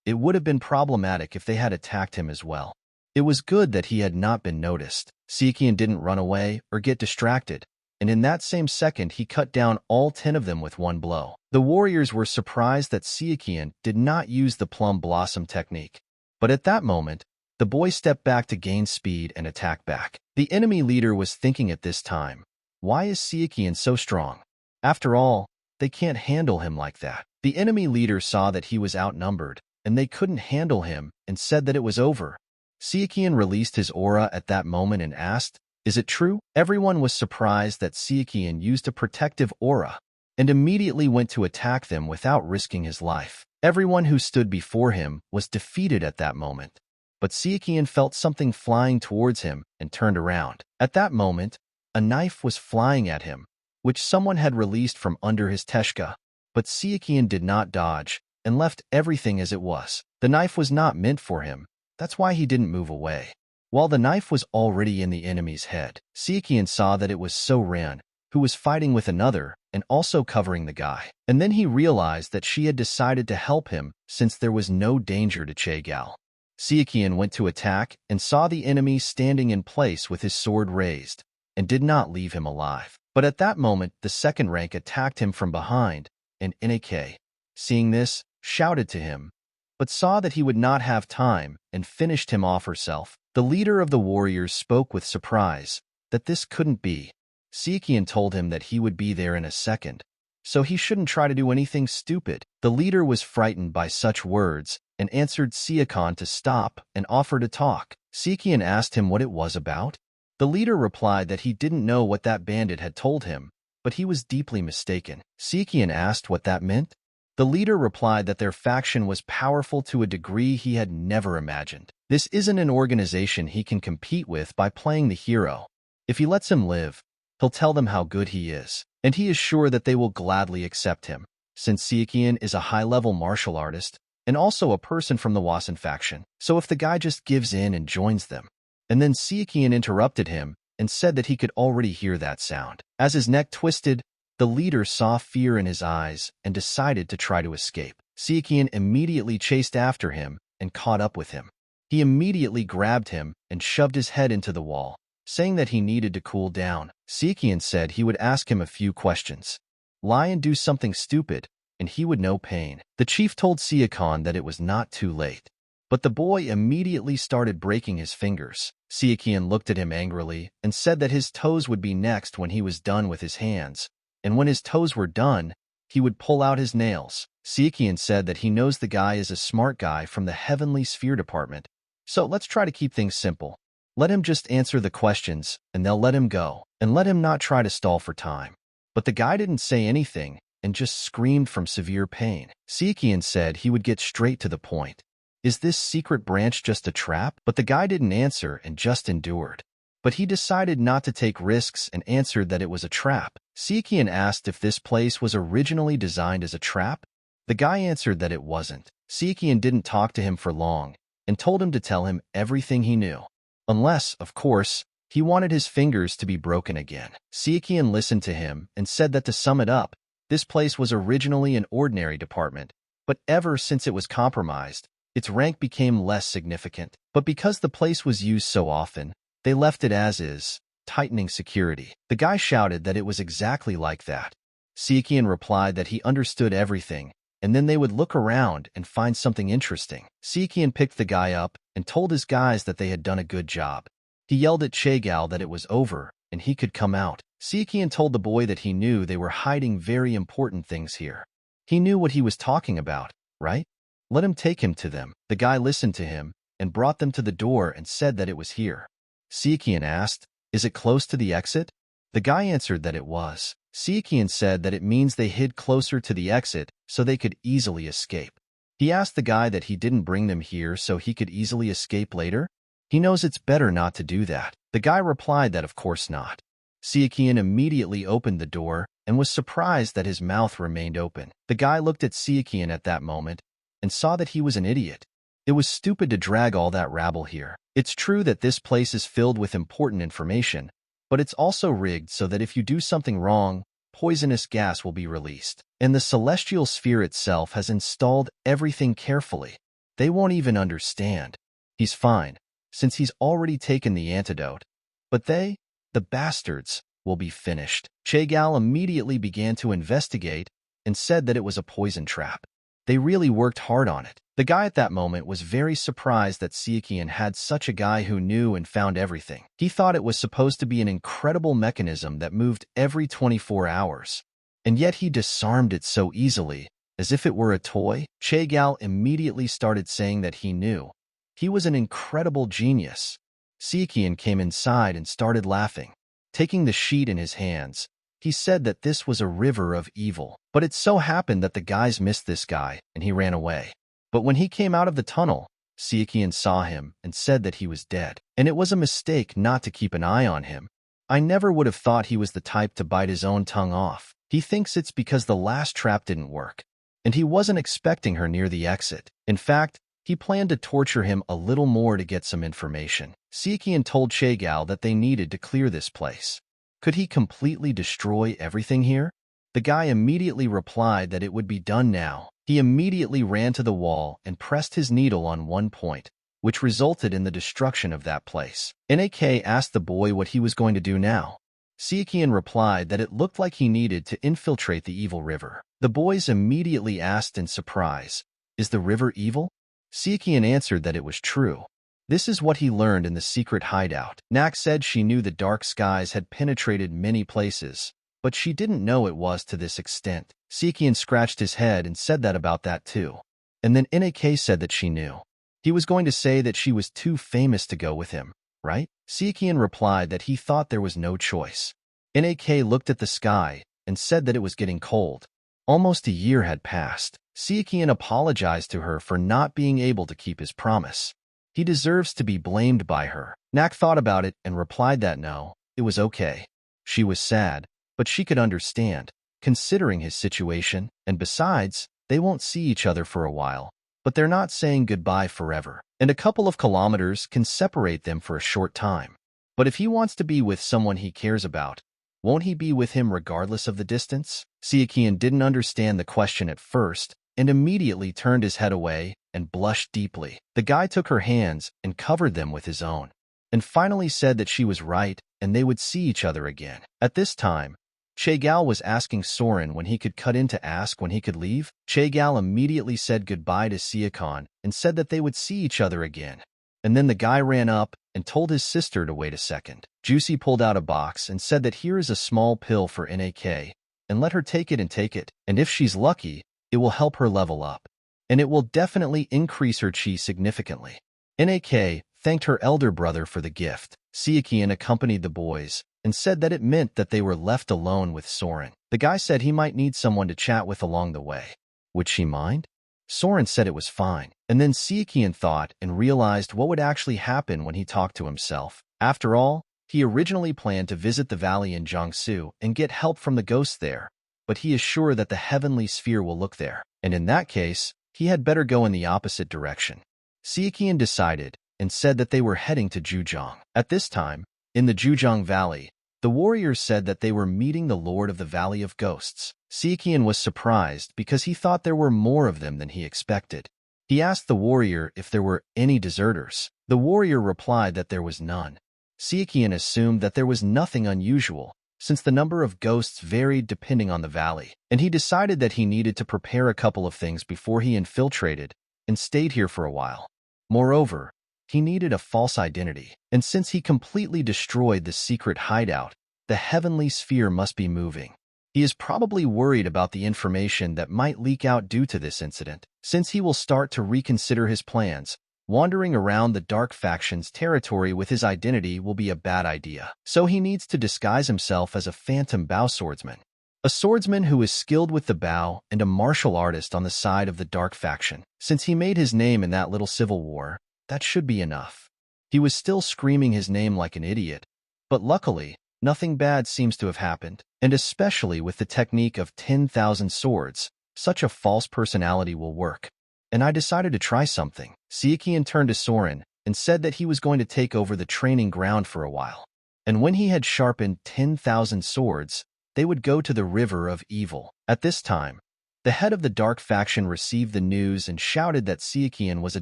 it would have been problematic if they had attacked him as well. It was good that he had not been noticed. Sichuan didn't run away or get distracted, and in that same second he cut down all 10 of them with one blow. The warriors were surprised that Sichuan did not use the plum blossom technique, but at that moment, the boy stepped back to gain speed and attack back. The enemy leader was thinking at this time, why is Sichuan so strong? After all, they can't handle him like that. The enemy leader saw that he was outnumbered, and they couldn't handle him and said that it was over. Sichuan released his aura at that moment and asked, "Is it true?" Everyone was surprised that Sichuan used a protective aura and immediately went to attack them without risking his life. Everyone who stood before him was defeated at that moment, but Sichuan felt something flying towards him and turned around. At that moment, a knife was flying at him, which someone had released from under his teshka, but Sichuan did not dodge and left everything as it was. The knife was not meant for him, that's why he didn't move away. While the knife was already in the enemy's head, Sichuan saw that it was Soren, who was fighting with another and also covering the guy. And then he realized that she had decided to help him since there was no danger to Chegal. Sichuan went to attack and saw the enemy standing in place with his sword raised, and did not leave him alive. But at that moment, the second rank attacked him from behind, and Nak, seeing this, shouted to him, but saw that he would not have time and finished him off herself. The leader of the warriors spoke with surprise that this couldn't be. Sichuan told him that he would be there in a second, so he shouldn't try to do anything stupid. The leader was frightened by such words and answered Sichuan to stop and offer to talk. Sichuan asked him what it was about. The leader replied that he didn't know what that bandit had told him, but he was deeply mistaken. Sichuan asked what that meant. The leader replied that their faction was powerful to a degree he had never imagined. This isn't an organization he can compete with by playing the hero. If he lets him live, he'll tell them how good he is, and he is sure that they will gladly accept him, since Sichuan is a high-level martial artist and also a person from the Wasan faction. So if the guy just gives in and joins them, And then Sichuan interrupted him and said that he could already hear that sound. As his neck twisted, the leader saw fear in his eyes and decided to try to escape. Sichuan immediately chased after him and caught up with him. He immediately grabbed him and shoved his head into the wall, saying that he needed to cool down. Sichuan said he would ask him a few questions. Lie and do something stupid, and he would know pain. The chief told Sichuan that it was not too late. But the boy immediately started breaking his fingers. Sichuan looked at him angrily and said that his toes would be next when he was done with his hands, and when his toes were done, he would pull out his nails. Sichuan said that he knows the guy is a smart guy from the Heavenly Sphere Department, so let's try to keep things simple. Let him just answer the questions, and they'll let him go, and let him not try to stall for time. But the guy didn't say anything and just screamed from severe pain. Sichuan said he would get straight to the point. Is this secret branch just a trap? But the guy didn't answer and just endured. But he decided not to take risks and answered that it was a trap. Sichuan asked if this place was originally designed as a trap. The guy answered that it wasn't. Sichuan didn't talk to him for long and told him to tell him everything he knew. Unless, of course, he wanted his fingers to be broken again. Sichuan listened to him and said that to sum it up, this place was originally an ordinary department, but ever since it was compromised, its rank became less significant. But because the place was used so often, they left it as is, tightening security. The guy shouted that it was exactly like that. Sichuan replied that he understood everything, and then they would look around and find something interesting. Sichuan picked the guy up and told his guys that they had done a good job. He yelled at Chagao that it was over and he could come out. Sichuan told the boy that he knew they were hiding very important things here. He knew what he was talking about, right? Let him take him to them. The guy listened to him and brought them to the door and said that it was here. Sichuan asked, "Is it close to the exit?" The guy answered that it was. Sichuan said that it means they hid closer to the exit so they could easily escape. He asked the guy that he didn't bring them here so he could easily escape later. He knows it's better not to do that. The guy replied that of course not. Sichuan immediately opened the door and was surprised that his mouth remained open. The guy looked at Sichuan at that moment and saw that he was an idiot. It was stupid to drag all that rabble here. It's true that this place is filled with important information, but it's also rigged so that if you do something wrong, poisonous gas will be released. And the celestial sphere itself has installed everything carefully. They won't even understand. He's fine, since he's already taken the antidote. But they, the bastards, will be finished. Chagao immediately began to investigate and said that it was a poison trap. They really worked hard on it. The guy at that moment was very surprised that Sichuan had such a guy who knew and found everything. He thought it was supposed to be an incredible mechanism that moved every 24 hours. And yet he disarmed it so easily, as if it were a toy. Chagao immediately started saying that he knew. He was an incredible genius. Sichuan came inside and started laughing. Taking the sheet in his hands, he said that this was a river of evil. But it so happened that the guys missed this guy, and he ran away. But when he came out of the tunnel, Sichuan saw him and said that he was dead. And it was a mistake not to keep an eye on him. I never would have thought he was the type to bite his own tongue off. He thinks it's because the last trap didn't work, and he wasn't expecting her near the exit. In fact, he planned to torture him a little more to get some information. Sichuan told Chagao that they needed to clear this place. Could he completely destroy everything here? The guy immediately replied that it would be done now. He immediately ran to the wall and pressed his needle on one point, which resulted in the destruction of that place. Nak asked the boy what he was going to do now. Sichuan replied that it looked like he needed to infiltrate the evil river. The boys immediately asked in surprise, "Is the river evil?" Sichuan answered that it was true. This is what he learned in the secret hideout. Nak said she knew the dark skies had penetrated many places, but she didn't know it was to this extent. Sichuan scratched his head and said that about that too. And then Nak said that she knew. He was going to say that she was too famous to go with him, right? Sichuan replied that he thought there was no choice. Nak looked at the sky and said that it was getting cold. Almost a year had passed. Sichuan apologized to her for not being able to keep his promise. He deserves to be blamed by her. Nak thought about it and replied that no, it was okay. She was sad, but she could understand, considering his situation, and besides, they won't see each other for a while. but they're not saying goodbye forever, and a couple of kilometers can separate them for a short time. But if he wants to be with someone he cares about, won't he be with him regardless of the distance? Sichuan didn't understand the question at first and immediately turned his head away and blushed deeply. The guy took her hands and covered them with his own, and finally said that she was right and they would see each other again. At this time, Che Gal was asking Soren when he could cut in to ask when he could leave. Che Gal immediately said goodbye to Sichuan and said that they would see each other again. And then the guy ran up and told his sister to wait a second. Juicy pulled out a box and said that here is a small pill for NAK, and let her take it, and if she's lucky, it will help her level up, and it will definitely increase her chi significantly. NAK thanked her elder brother for the gift. Sichuan accompanied the boys and said that it meant that they were left alone with Soren. The guy said he might need someone to chat with along the way. Would she mind? Soren said it was fine, and then Sichuan thought and realized what would actually happen when he talked to himself. After all, he originally planned to visit the valley in Jiangsu and get help from the ghosts there, but he is sure that the heavenly sphere will look there, and in that case, he had better go in the opposite direction. Sichuan decided and said that they were heading to Zhujiang. At this time, in the Zhujiang Valley, the warriors said that they were meeting the Lord of the Valley of Ghosts. Sichuan was surprised because he thought there were more of them than he expected. He asked the warrior if there were any deserters. The warrior replied that there was none. Sichuan assumed that there was nothing unusual, since the number of ghosts varied depending on the valley, and he decided that he needed to prepare a couple of things before he infiltrated and stayed here for a while. Moreover, he needed a false identity, and since he completely destroyed the secret hideout, the heavenly sphere must be moving. He is probably worried about the information that might leak out due to this incident. Since he will start to reconsider his plans, wandering around the Dark Faction's territory with his identity will be a bad idea. So he needs to disguise himself as a phantom bow swordsman. A swordsman who is skilled with the bow and a martial artist on the side of the Dark Faction. Since he made his name in that little civil war, that should be enough. He was still screaming his name like an idiot, but luckily, nothing bad seems to have happened, and especially with the technique of 10,000 swords, such a false personality will work. And I decided to try something. Sichuan turned to Soren and said that he was going to take over the training ground for a while. And when he had sharpened 10,000 swords, they would go to the River of Evil. At this time, the head of the Dark Faction received the news and shouted that Sichuan was a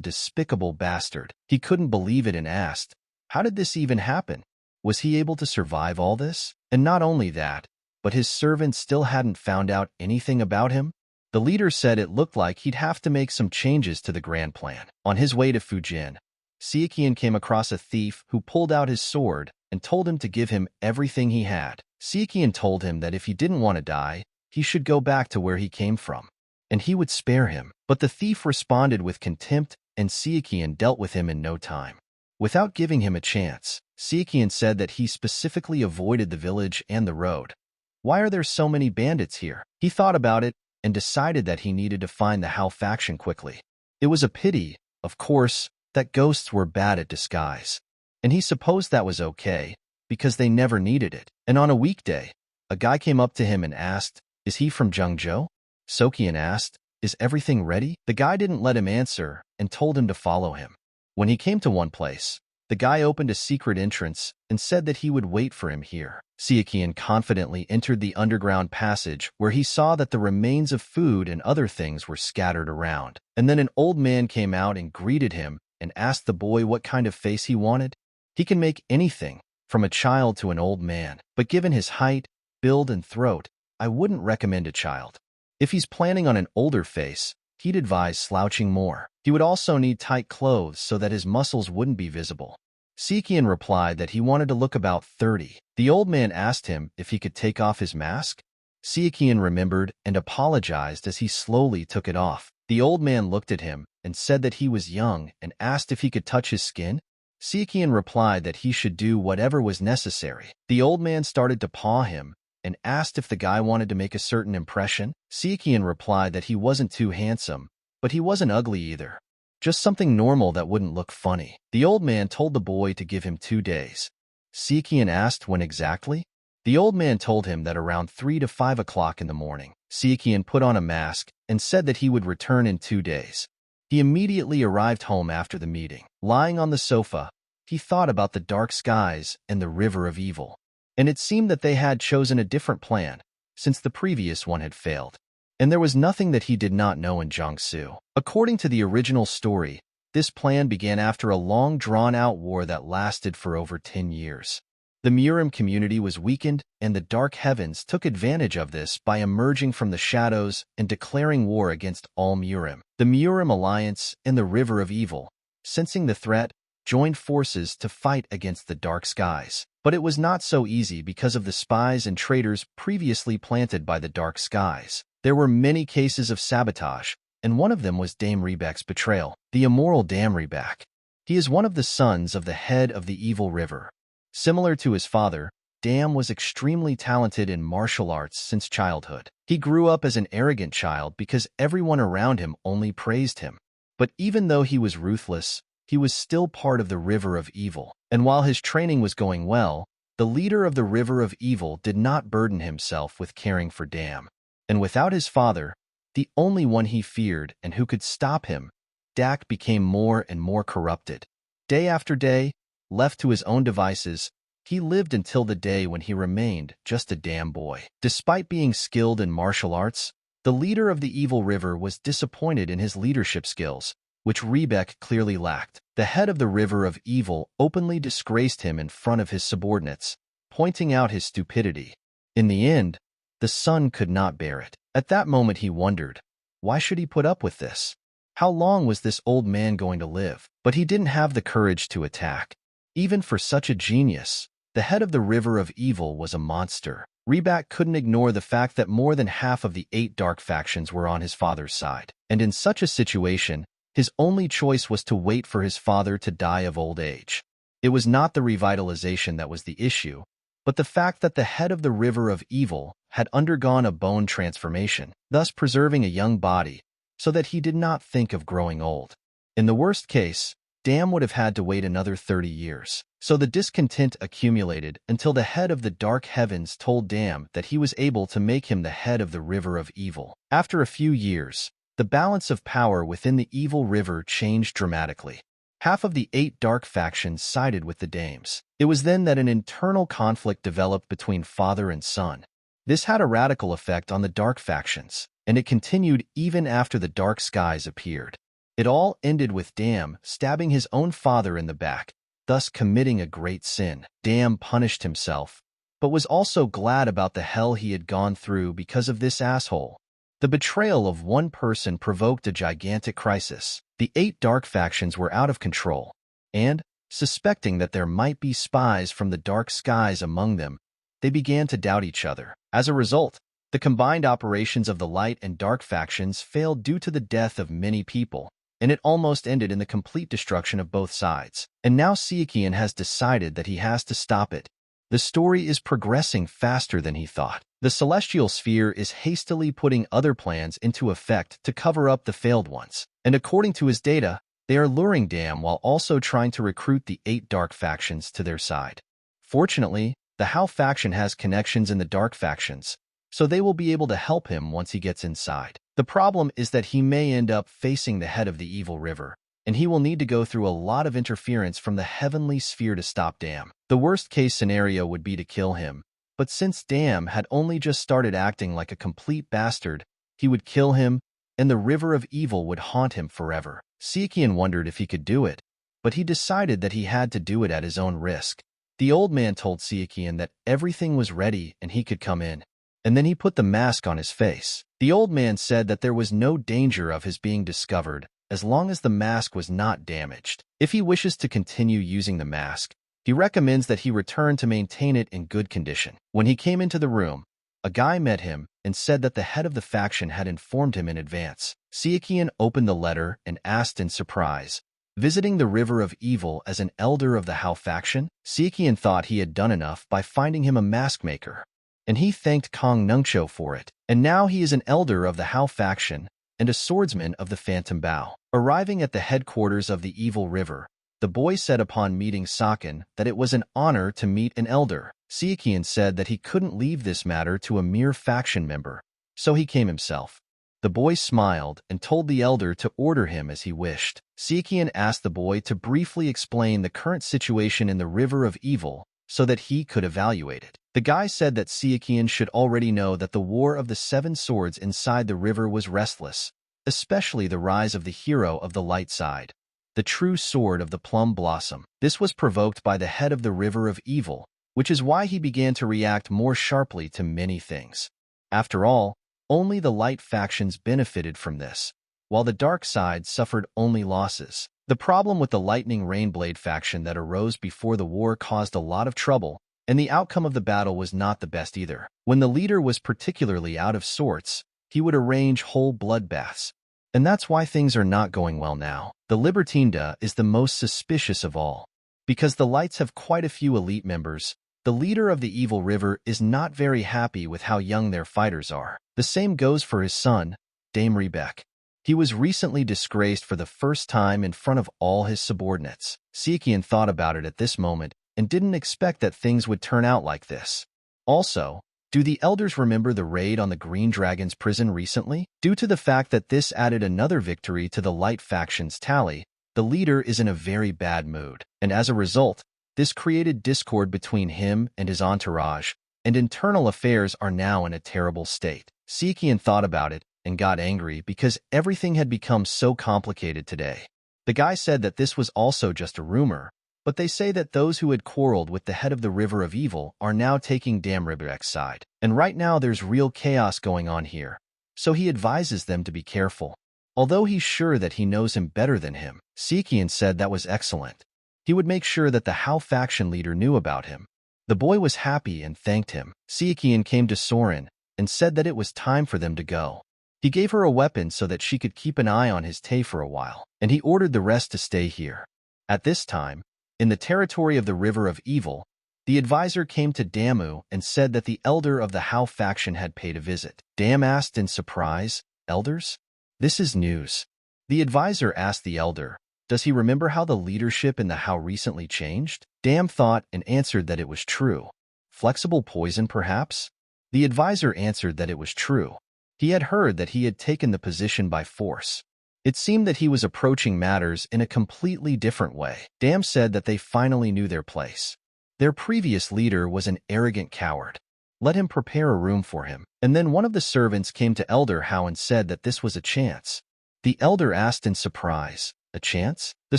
despicable bastard. He couldn't believe it and asked, how did this even happen? Was he able to survive all this? And not only that, but his servants still hadn't found out anything about him? The leader said it looked like he'd have to make some changes to the grand plan. On his way to Fujian, Sichuan came across a thief who pulled out his sword and told him to give him everything he had. Sichuan told him that if he didn't want to die, he should go back to where he came from, and he would spare him. But the thief responded with contempt, and Sichuan dealt with him in no time. Without giving him a chance, Sichuan said that he specifically avoided the village and the road. Why are there so many bandits here? He thought about it and decided that he needed to find the Hao faction quickly. It was a pity, of course, that ghosts were bad at disguise, and he supposed that was okay, because they never needed it. And on a weekday, a guy came up to him and asked, "Is he from Zhengzhou?" Sichuan asked, "Is everything ready?" The guy didn't let him answer and told him to follow him. When he came to one place, the guy opened a secret entrance and said that he would wait for him here. Sichuan confidently entered the underground passage where he saw that the remains of food and other things were scattered around. And then an old man came out and greeted him and asked the boy what kind of face he wanted. He can make anything, from a child to an old man, but given his height, build, and throat, I wouldn't recommend a child. If he's planning on an older face, he'd advise slouching more. He would also need tight clothes so that his muscles wouldn't be visible. Sichuan replied that he wanted to look about 30. The old man asked him if he could take off his mask. Sichuan remembered and apologized as he slowly took it off. The old man looked at him and said that he was young and asked if he could touch his skin. Sichuan replied that he should do whatever was necessary. The old man started to paw him and asked if the guy wanted to make a certain impression. Sichuan replied that he wasn't too handsome, but he wasn't ugly either. Just something normal that wouldn't look funny. The old man told the boy to give him 2 days. Sichuan asked when exactly. The old man told him that around 3 to 5 o'clock in the morning. Sichuan put on a mask and said that he would return in 2 days. He immediately arrived home after the meeting. Lying on the sofa, he thought about the dark skies and the river of evil. And it seemed that they had chosen a different plan, since the previous one had failed. And there was nothing that he did not know in Jiangsu. According to the original story, this plan began after a long drawn-out war that lasted for over 10 years. The MURIM community was weakened, and the Dark Heavens took advantage of this by emerging from the shadows and declaring war against all MURIM. The MURIM Alliance and the River of Evil, sensing the threat, joined forces to fight against the dark skies. But it was not so easy because of the spies and traitors previously planted by the dark skies. There were many cases of sabotage, and one of them was Dame Rebek's betrayal. The immoral Dame Rebek. He is one of the sons of the head of the evil river. Similar to his father, Dam was extremely talented in martial arts since childhood. He grew up as an arrogant child because everyone around him only praised him. But even though he was ruthless, he was still part of the River of Evil. And while his training was going well, the leader of the River of Evil did not burden himself with caring for Dam. And without his father, the only one he feared and who could stop him, Dak became more and more corrupted. Day after day, left to his own devices, he lived until the day when he remained just a damn boy. Despite being skilled in martial arts, the leader of the evil river was disappointed in his leadership skills, which Rebek clearly lacked. The head of the River of Evil openly disgraced him in front of his subordinates, pointing out his stupidity. In the end, the son could not bear it. At that moment he wondered, why should he put up with this? How long was this old man going to live? But he didn't have the courage to attack. Even for such a genius, the head of the River of Evil was a monster. Rebek couldn't ignore the fact that more than half of the 8 dark factions were on his father's side. And in such a situation, his only choice was to wait for his father to die of old age. It was not the revitalization that was the issue, but the fact that the head of the River of Evil had undergone a bone transformation, thus preserving a young body, so that he did not think of growing old. In the worst case, Dam would have had to wait another 30 years. So the discontent accumulated until the head of the Dark Heavens told Dam that he was able to make him the head of the River of Evil. After a few years, the balance of power within the evil river changed dramatically. Half of the 8 dark factions sided with the dames. It was then that an internal conflict developed between father and son. This had a radical effect on the dark factions, and it continued even after the dark skies appeared. It all ended with Dam stabbing his own father in the back, thus committing a great sin. Dam punished himself, but was also glad about the hell he had gone through because of this asshole. The betrayal of one person provoked a gigantic crisis. The 8 dark factions were out of control, and, suspecting that there might be spies from the dark skies among them, they began to doubt each other. As a result, the combined operations of the light and dark factions failed due to the death of many people, and it almost ended in the complete destruction of both sides. And now Sichuan has decided that he has to stop it. The story is progressing faster than he thought. The Celestial Sphere is hastily putting other plans into effect to cover up the failed ones. And according to his data, they are luring Dam while also trying to recruit the 8 dark factions to their side. Fortunately, the Hao faction has connections in the dark factions, so they will be able to help him once he gets inside. The problem is that he may end up facing the head of the evil river, and he will need to go through a lot of interference from the heavenly sphere to stop Dam. The worst-case scenario would be to kill him, but since Dam had only just started acting like a complete bastard, he would kill him, and the river of evil would haunt him forever. Sichuan wondered if he could do it, but he decided that he had to do it at his own risk. The old man told Sichuan that everything was ready and he could come in, and then he put the mask on his face. The old man said that there was no danger of his being discovered as long as the mask was not damaged. If he wishes to continue using the mask, he recommends that he return to maintain it in good condition. When he came into the room, a guy met him and said that the head of the faction had informed him in advance. Sichuan opened the letter and asked in surprise, visiting the River of Evil as an elder of the Hao faction? Sichuan thought he had done enough by finding him a mask maker, and he thanked Kong Nungcho for it. And now he is an elder of the Hao faction and a swordsman of the Phantom Bao. Arriving at the headquarters of the Evil River, the boy said upon meeting Saken that it was an honor to meet an elder. Sichuan said that he couldn't leave this matter to a mere faction member, so he came himself. The boy smiled and told the elder to order him as he wished. Sichuan asked the boy to briefly explain the current situation in the River of Evil so that he could evaluate it. The guy said that Sichuan should already know that the War of the Seven Swords inside the river was restless, especially the rise of the hero of the light side, the true sword of the plum blossom. This was provoked by the head of the River of Evil, which is why he began to react more sharply to many things. After all, only the light factions benefited from this, while the dark side suffered only losses. The problem with the Lightning Rainblade faction that arose before the war caused a lot of trouble, and the outcome of the battle was not the best either. When the leader was particularly out of sorts, he would arrange whole bloodbaths. And that's why things are not going well now. The Libertinda is the most suspicious of all. Because the Lights have quite a few elite members, the leader of the Evil River is not very happy with how young their fighters are. The same goes for his son, Dame Rebek. He was recently disgraced for the first time in front of all his subordinates. Sichuan thought about it at this moment and didn't expect that things would turn out like this. Also, do the elders remember the raid on the Green Dragon's prison recently? Due to the fact that this added another victory to the Light faction's tally, the leader is in a very bad mood, and as a result, this created discord between him and his entourage, and internal affairs are now in a terrible state. Sichuan thought about it and got angry because everything had become so complicated today. The guy said that this was also just a rumor, but they say that those who had quarreled with the head of the River of Evil are now taking Dame Rebek's side. And right now there's real chaos going on here, so he advises them to be careful. Although he's sure that he knows him better than him, Sichuan said that was excellent. He would make sure that the Hao faction leader knew about him. The boy was happy and thanked him. Sichuan came to Soren and said that it was time for them to go. He gave her a weapon so that she could keep an eye on his Tay for a while, and he ordered the rest to stay here. At this time, in the territory of the River of Evil, the advisor came to Damu and said that the elder of the Hao faction had paid a visit. Dam asked in surprise, "Elders? This is news." The advisor asked the elder, does he remember how the leadership in the Hao recently changed? Dam thought and answered that it was true. Flexible poison, perhaps? The advisor answered that it was true. He had heard that he had taken the position by force. It seemed that he was approaching matters in a completely different way. Dam said that they finally knew their place. Their previous leader was an arrogant coward. Let him prepare a room for him. And then one of the servants came to Elder Hao and said that this was a chance. The elder asked in surprise, "A chance?" The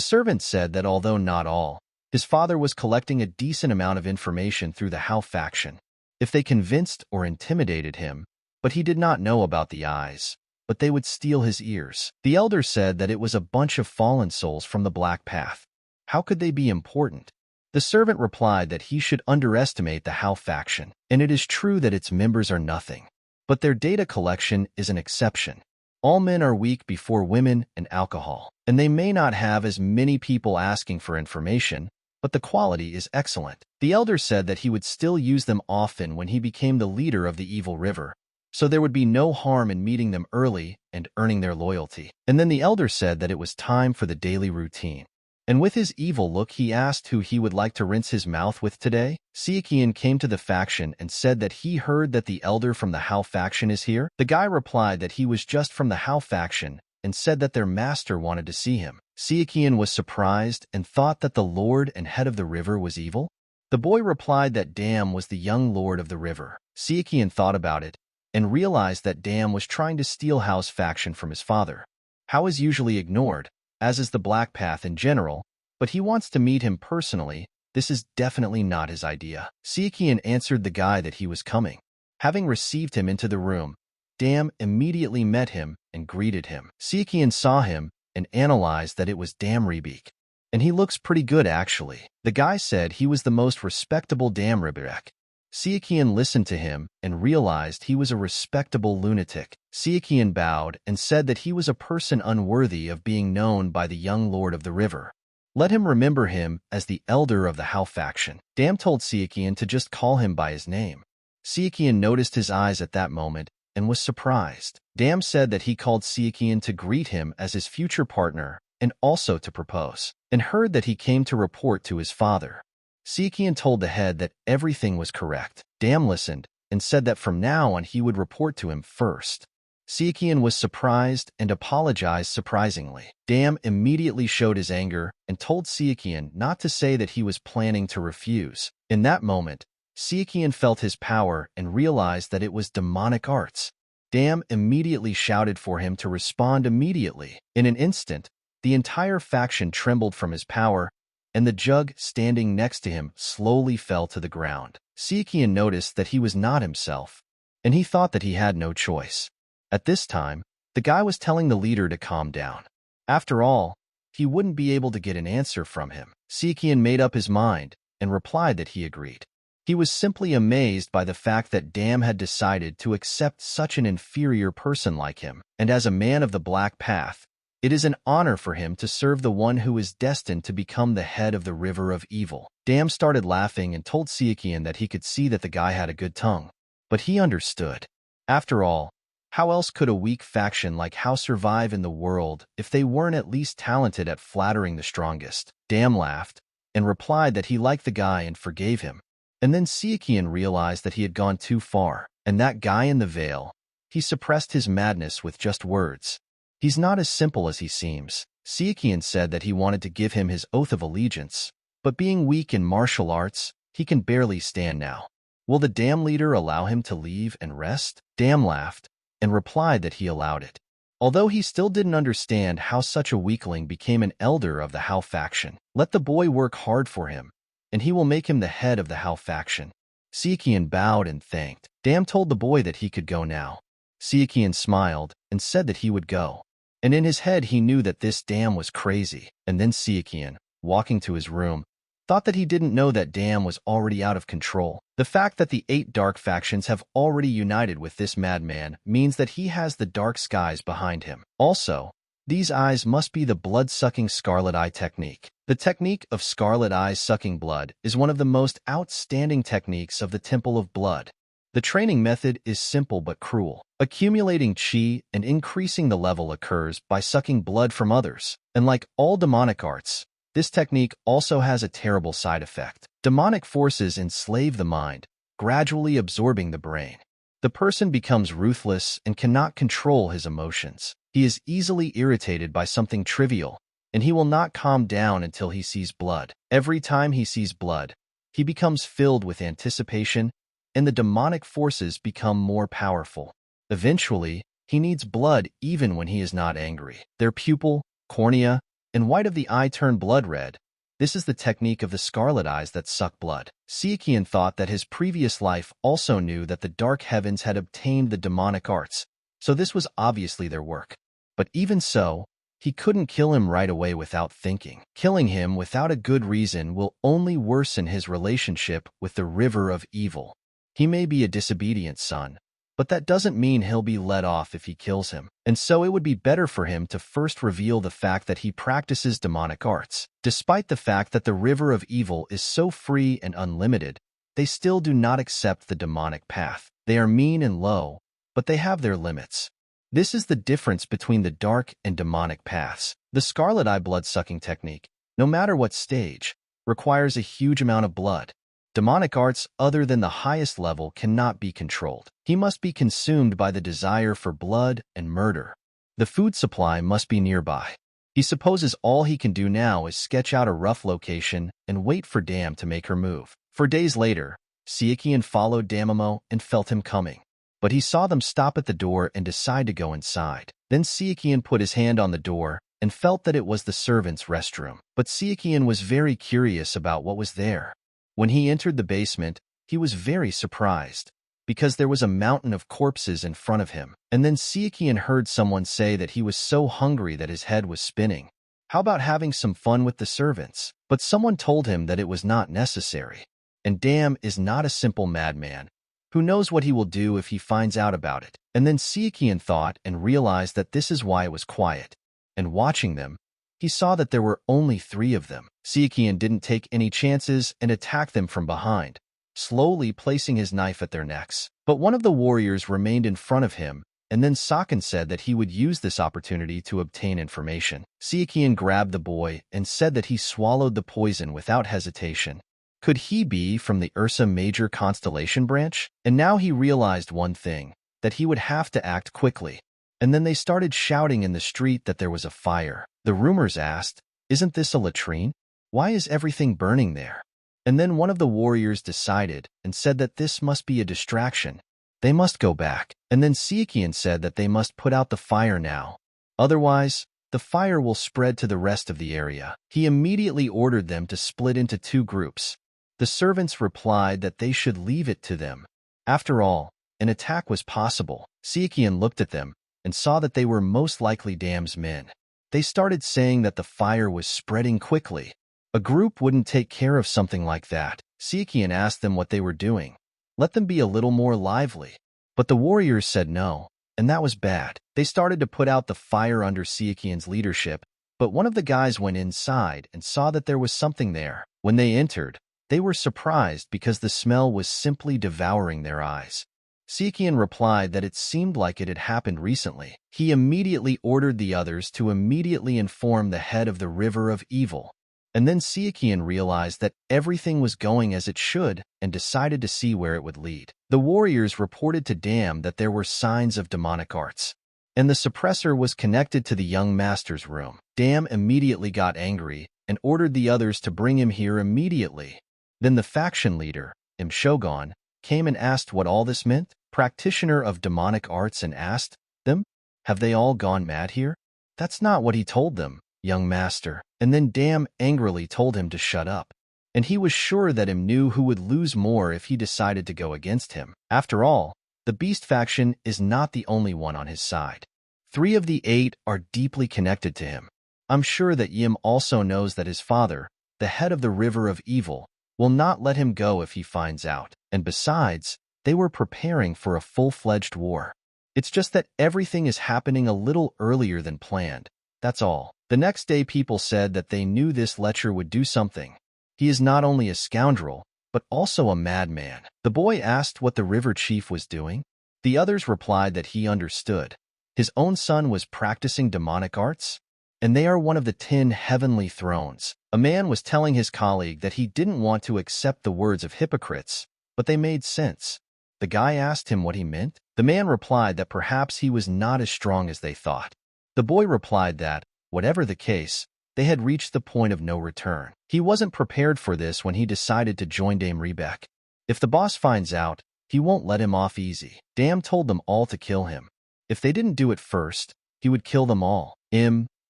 servant said that although not all, his father was collecting a decent amount of information through the Hao faction. If they convinced or intimidated him, but he did not know about the eyes, but they would steal his ears. The elder said that it was a bunch of fallen souls from the Black Path. How could they be important? The servant replied that he should underestimate the Hao faction, and it is true that its members are nothing. But their data collection is an exception. All men are weak before women and alcohol, and they may not have as many people asking for information, but the quality is excellent. The elder said that he would still use them often when he became the leader of the Evil River, so there would be no harm in meeting them early and earning their loyalty. And then the elder said that it was time for the daily routine. And with his evil look, he asked who he would like to rinse his mouth with today. Sichuan came to the faction and said that he heard that the elder from the Hao faction is here. The guy replied that he was just from the Hao faction and said that their master wanted to see him. Sichuan was surprised and thought that the lord and head of the river was evil. The boy replied that Dam was the young lord of the river. Sichuan thought about it and realized that Dam was trying to steal Hao's faction from his father. Hao is usually ignored, as is the Black Path in general, but he wants to meet him personally. This is definitely not his idea. Sichuan answered the guy that he was coming. Having received him into the room, Dam immediately met him and greeted him. Sichuan saw him and analyzed that it was Dam Rebek. And he looks pretty good, actually. The guy said he was the most respectable Dam Rebek. Sichuan listened to him and realized he was a respectable lunatic. Sichuan bowed and said that he was a person unworthy of being known by the young lord of the river. Let him remember him as the elder of the Hao faction. Dam told Sichuan to just call him by his name. Sichuan noticed his eyes at that moment and was surprised. Dam said that he called Sichuan to greet him as his future partner and also to propose, and heard that he came to report to his father. Sichuan told the head that everything was correct. Dam listened and said that from now on he would report to him first. Sichuan was surprised and apologized surprisingly. Dam immediately showed his anger and told Sichuan not to say that he was planning to refuse. In that moment, Sichuan felt his power and realized that it was demonic arts. Dam immediately shouted for him to respond immediately. In an instant, the entire faction trembled from his power, and the jug standing next to him slowly fell to the ground. Sichuan noticed that he was not himself, and he thought that he had no choice. At this time, the guy was telling the leader to calm down. After all, he wouldn't be able to get an answer from him. Sichuan made up his mind and replied that he agreed. He was simply amazed by the fact that Dam had decided to accept such an inferior person like him, and as a man of the Black Path, it is an honor for him to serve the one who is destined to become the head of the River of Evil. Dam started laughing and told Sichuan that he could see that the guy had a good tongue. But he understood. After all, how else could a weak faction like How survive in the world if they weren't at least talented at flattering the strongest? Dam laughed and replied that he liked the guy and forgave him. And then Sichuan realized that he had gone too far, and that guy in the veil, he suppressed his madness with just words. He's not as simple as he seems. Sichuan said that he wanted to give him his oath of allegiance, but being weak in martial arts, he can barely stand now. Will the Dam leader allow him to leave and rest? Dam laughed and replied that he allowed it, although he still didn't understand how such a weakling became an elder of the How faction. Let the boy work hard for him, and he will make him the head of the How faction. Sichuan bowed and thanked. Dam told the boy that he could go now. Sichuan smiled and said that he would go. And in his head he knew that this Dam was crazy. And then Sichuan, walking to his room, thought that he didn't know that Dam was already out of control. The fact that the 8 dark factions have already united with this madman means that he has the dark skies behind him. Also, these eyes must be the blood-sucking Scarlet Eye technique. The technique of Scarlet Eyes sucking blood is one of the most outstanding techniques of the Temple of Blood. The training method is simple but cruel. Accumulating chi and increasing the level occurs by sucking blood from others. And like all demonic arts, this technique also has a terrible side effect. Demonic forces enslave the mind, gradually absorbing the brain. The person becomes ruthless and cannot control his emotions. He is easily irritated by something trivial, and he will not calm down until he sees blood. Every time he sees blood, he becomes filled with anticipation, and the demonic forces become more powerful. Eventually, he needs blood even when he is not angry. Their pupil, cornea, and white of the eye turn blood red. This is the technique of the Scarlet Eyes that suck blood. Sichuan thought that his previous life also knew that the Dark Heavens had obtained the demonic arts, so this was obviously their work. But even so, he couldn't kill him right away without thinking. Killing him without a good reason will only worsen his relationship with the River of Evil. He may be a disobedient son, but that doesn't mean he'll be let off if he kills him. And so it would be better for him to first reveal the fact that he practices demonic arts. Despite the fact that the River of Evil is so free and unlimited, they still do not accept the demonic path. They are mean and low, but they have their limits. This is the difference between the dark and demonic paths. The Scarlet Eye blood-sucking technique, no matter what stage, requires a huge amount of blood. Demonic arts other than the highest level cannot be controlled. He must be consumed by the desire for blood and murder. The food supply must be nearby. He supposes all he can do now is sketch out a rough location and wait for Dam to make her move. For days later, Sichuan followed Damamo and felt him coming. But he saw them stop at the door and decide to go inside. Then Sichuan put his hand on the door and felt that it was the servants' restroom. But Sichuan was very curious about what was there. When he entered the basement, he was very surprised, because there was a mountain of corpses in front of him. And then Sichuan heard someone say that he was so hungry that his head was spinning. How about having some fun with the servants? But someone told him that it was not necessary. And Dam is not a simple madman. Who knows what he will do if he finds out about it? And then Sichuan thought and realized that this is why it was quiet. And watching them, he saw that there were only 3 of them. Sichuan didn't take any chances and attacked them from behind, slowly placing his knife at their necks. But one of the warriors remained in front of him, and then Sakan said that he would use this opportunity to obtain information. Sichuan grabbed the boy and said that he swallowed the poison without hesitation. Could he be from the Ursa Major constellation branch? And now he realized one thing, that he would have to act quickly. And then they started shouting in the street that there was a fire. The rumors asked, "Isn't this a latrine? Why is everything burning there?" And then one of the warriors decided and said that this must be a distraction. They must go back. And then Sichuan said that they must put out the fire now. Otherwise, the fire will spread to the rest of the area. He immediately ordered them to split into 2 groups. The servants replied that they should leave it to them. After all, an attack was possible. Sichuan looked at them and saw that they were most likely Dam's men. They started saying that the fire was spreading quickly. A group wouldn't take care of something like that. Sichuan asked them what they were doing. Let them be a little more lively. But the warriors said no, and that was bad. They started to put out the fire under Sichuan's leadership, but one of the guys went inside and saw that there was something there. When they entered, they were surprised because the smell was simply devouring their eyes. Sichuan replied that it seemed like it had happened recently. He immediately ordered the others to immediately inform the head of the River of Evil. And then Sichuan realized that everything was going as it should and decided to see where it would lead. The warriors reported to Dam that there were signs of demonic arts, and the suppressor was connected to the young master's room. Dam immediately got angry and ordered the others to bring him here immediately. Then the faction leader, Shogun, came and asked what all this meant. Practitioner of demonic arts, and asked them, "Have they all gone mad here?" "That's not what he told them, young master." And then Dam angrily told him to shut up. And he was sure that knew who would lose more if he decided to go against him. After all, the Beast faction is not the only one on his side. 3 of the 8 are deeply connected to him. I'm sure that Yim also knows that his father, the head of the River of Evil, will not let him go if he finds out. And besides, they were preparing for a full-fledged war. It's just that everything is happening a little earlier than planned. That's all. The next day people said that they knew this lecher would do something. He is not only a scoundrel, but also a madman. The boy asked what the river chief was doing. The others replied that he understood. His own son was practicing demonic arts, and they are one of the 10 heavenly thrones. A man was telling his colleague that he didn't want to accept the words of hypocrites, but they made sense. The guy asked him what he meant. The man replied that perhaps he was not as strong as they thought. The boy replied that, whatever the case, they had reached the point of no return. He wasn't prepared for this when he decided to join Dame Rebeck. If the boss finds out, he won't let him off easy. Dam told them all to kill him. If they didn't do it first, he would kill them all.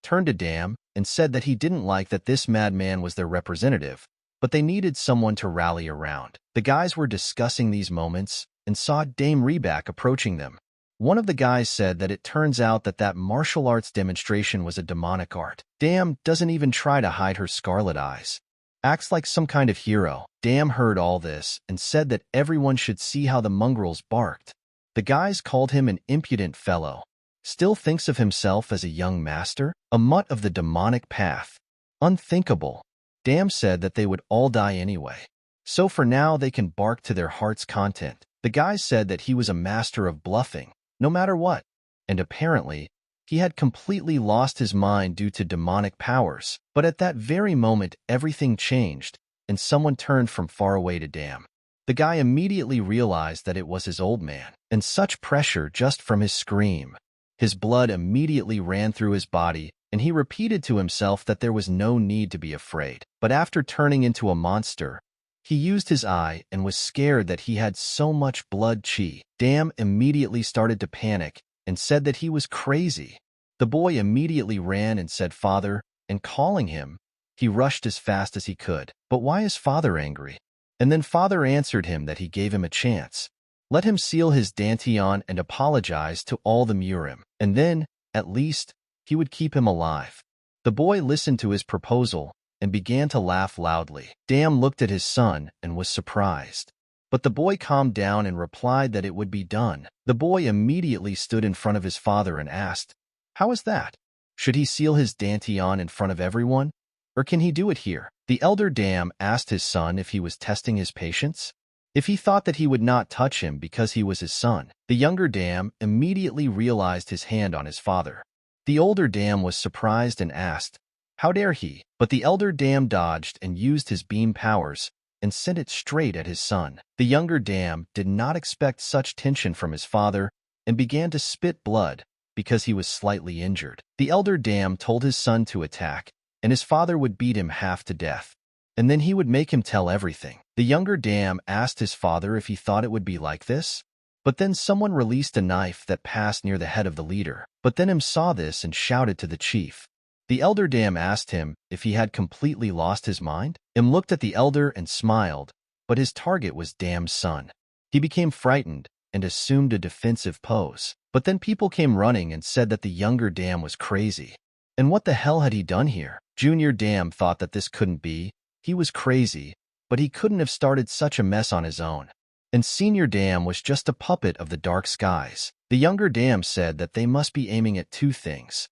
Turned to Dam and said that he didn't like that this madman was their representative, but they needed someone to rally around. The guys were discussing these moments and saw Dame Rebeck approaching them. One of the guys said that it turns out that martial arts demonstration was a demonic art. Dam doesn't even try to hide her scarlet eyes. Acts like some kind of hero. Dam heard all this and said that everyone should see how the mongrels barked. The guys called him an impudent fellow. Still thinks of himself as a young master? A mutt of the demonic path. Unthinkable. Dam said that they would all die anyway. So for now they can bark to their heart's content. The guy said that he was a master of bluffing, no matter what. And apparently, he had completely lost his mind due to demonic powers. But at that very moment, everything changed, and someone turned from far away to Dam. The guy immediately realized that it was his old man, and such pressure just from his scream. His blood immediately ran through his body, and he repeated to himself that there was no need to be afraid. But after turning into a monster, he used his eye and was scared that he had so much blood chi. Dam immediately started to panic and said that he was crazy. The boy immediately ran and said father, and calling him, he rushed as fast as he could. But why is father angry? And then father answered him that he gave him a chance. Let him seal his dantian and apologize to all the MURIM, and then, at least, he would keep him alive. The boy listened to his proposal and began to laugh loudly. Dam looked at his son and was surprised. But the boy calmed down and replied that it would be done. The boy immediately stood in front of his father and asked, "How is that? Should he seal his dantian in front of everyone? Or can he do it here?" The elder Dam asked his son if he was testing his patience, if he thought that he would not touch him because he was his son. The younger Dam immediately realized his hand on his father. The older Dam was surprised and asked, "How dare he?" But the elder Dam dodged and used his beam powers and sent it straight at his son. The younger Dam did not expect such tension from his father and began to spit blood, because he was slightly injured. The elder dam told his son to attack, and his father would beat him half to death, and then he would make him tell everything. The younger dam asked his father if he thought it would be like this, but then someone released a knife that passed near the head of the leader. But then him saw this and shouted to the chief. The elder dam asked him if he had completely lost his mind. Im looked at the elder and smiled, but his target was Dam's son. He became frightened and assumed a defensive pose. But then people came running and said that the younger dam was crazy. And what the hell had he done here? Junior dam thought that this couldn't be. He was crazy, but he couldn't have started such a mess on his own. And Senior Dam was just a puppet of the dark skies. The younger Dam said that they must be aiming at two things.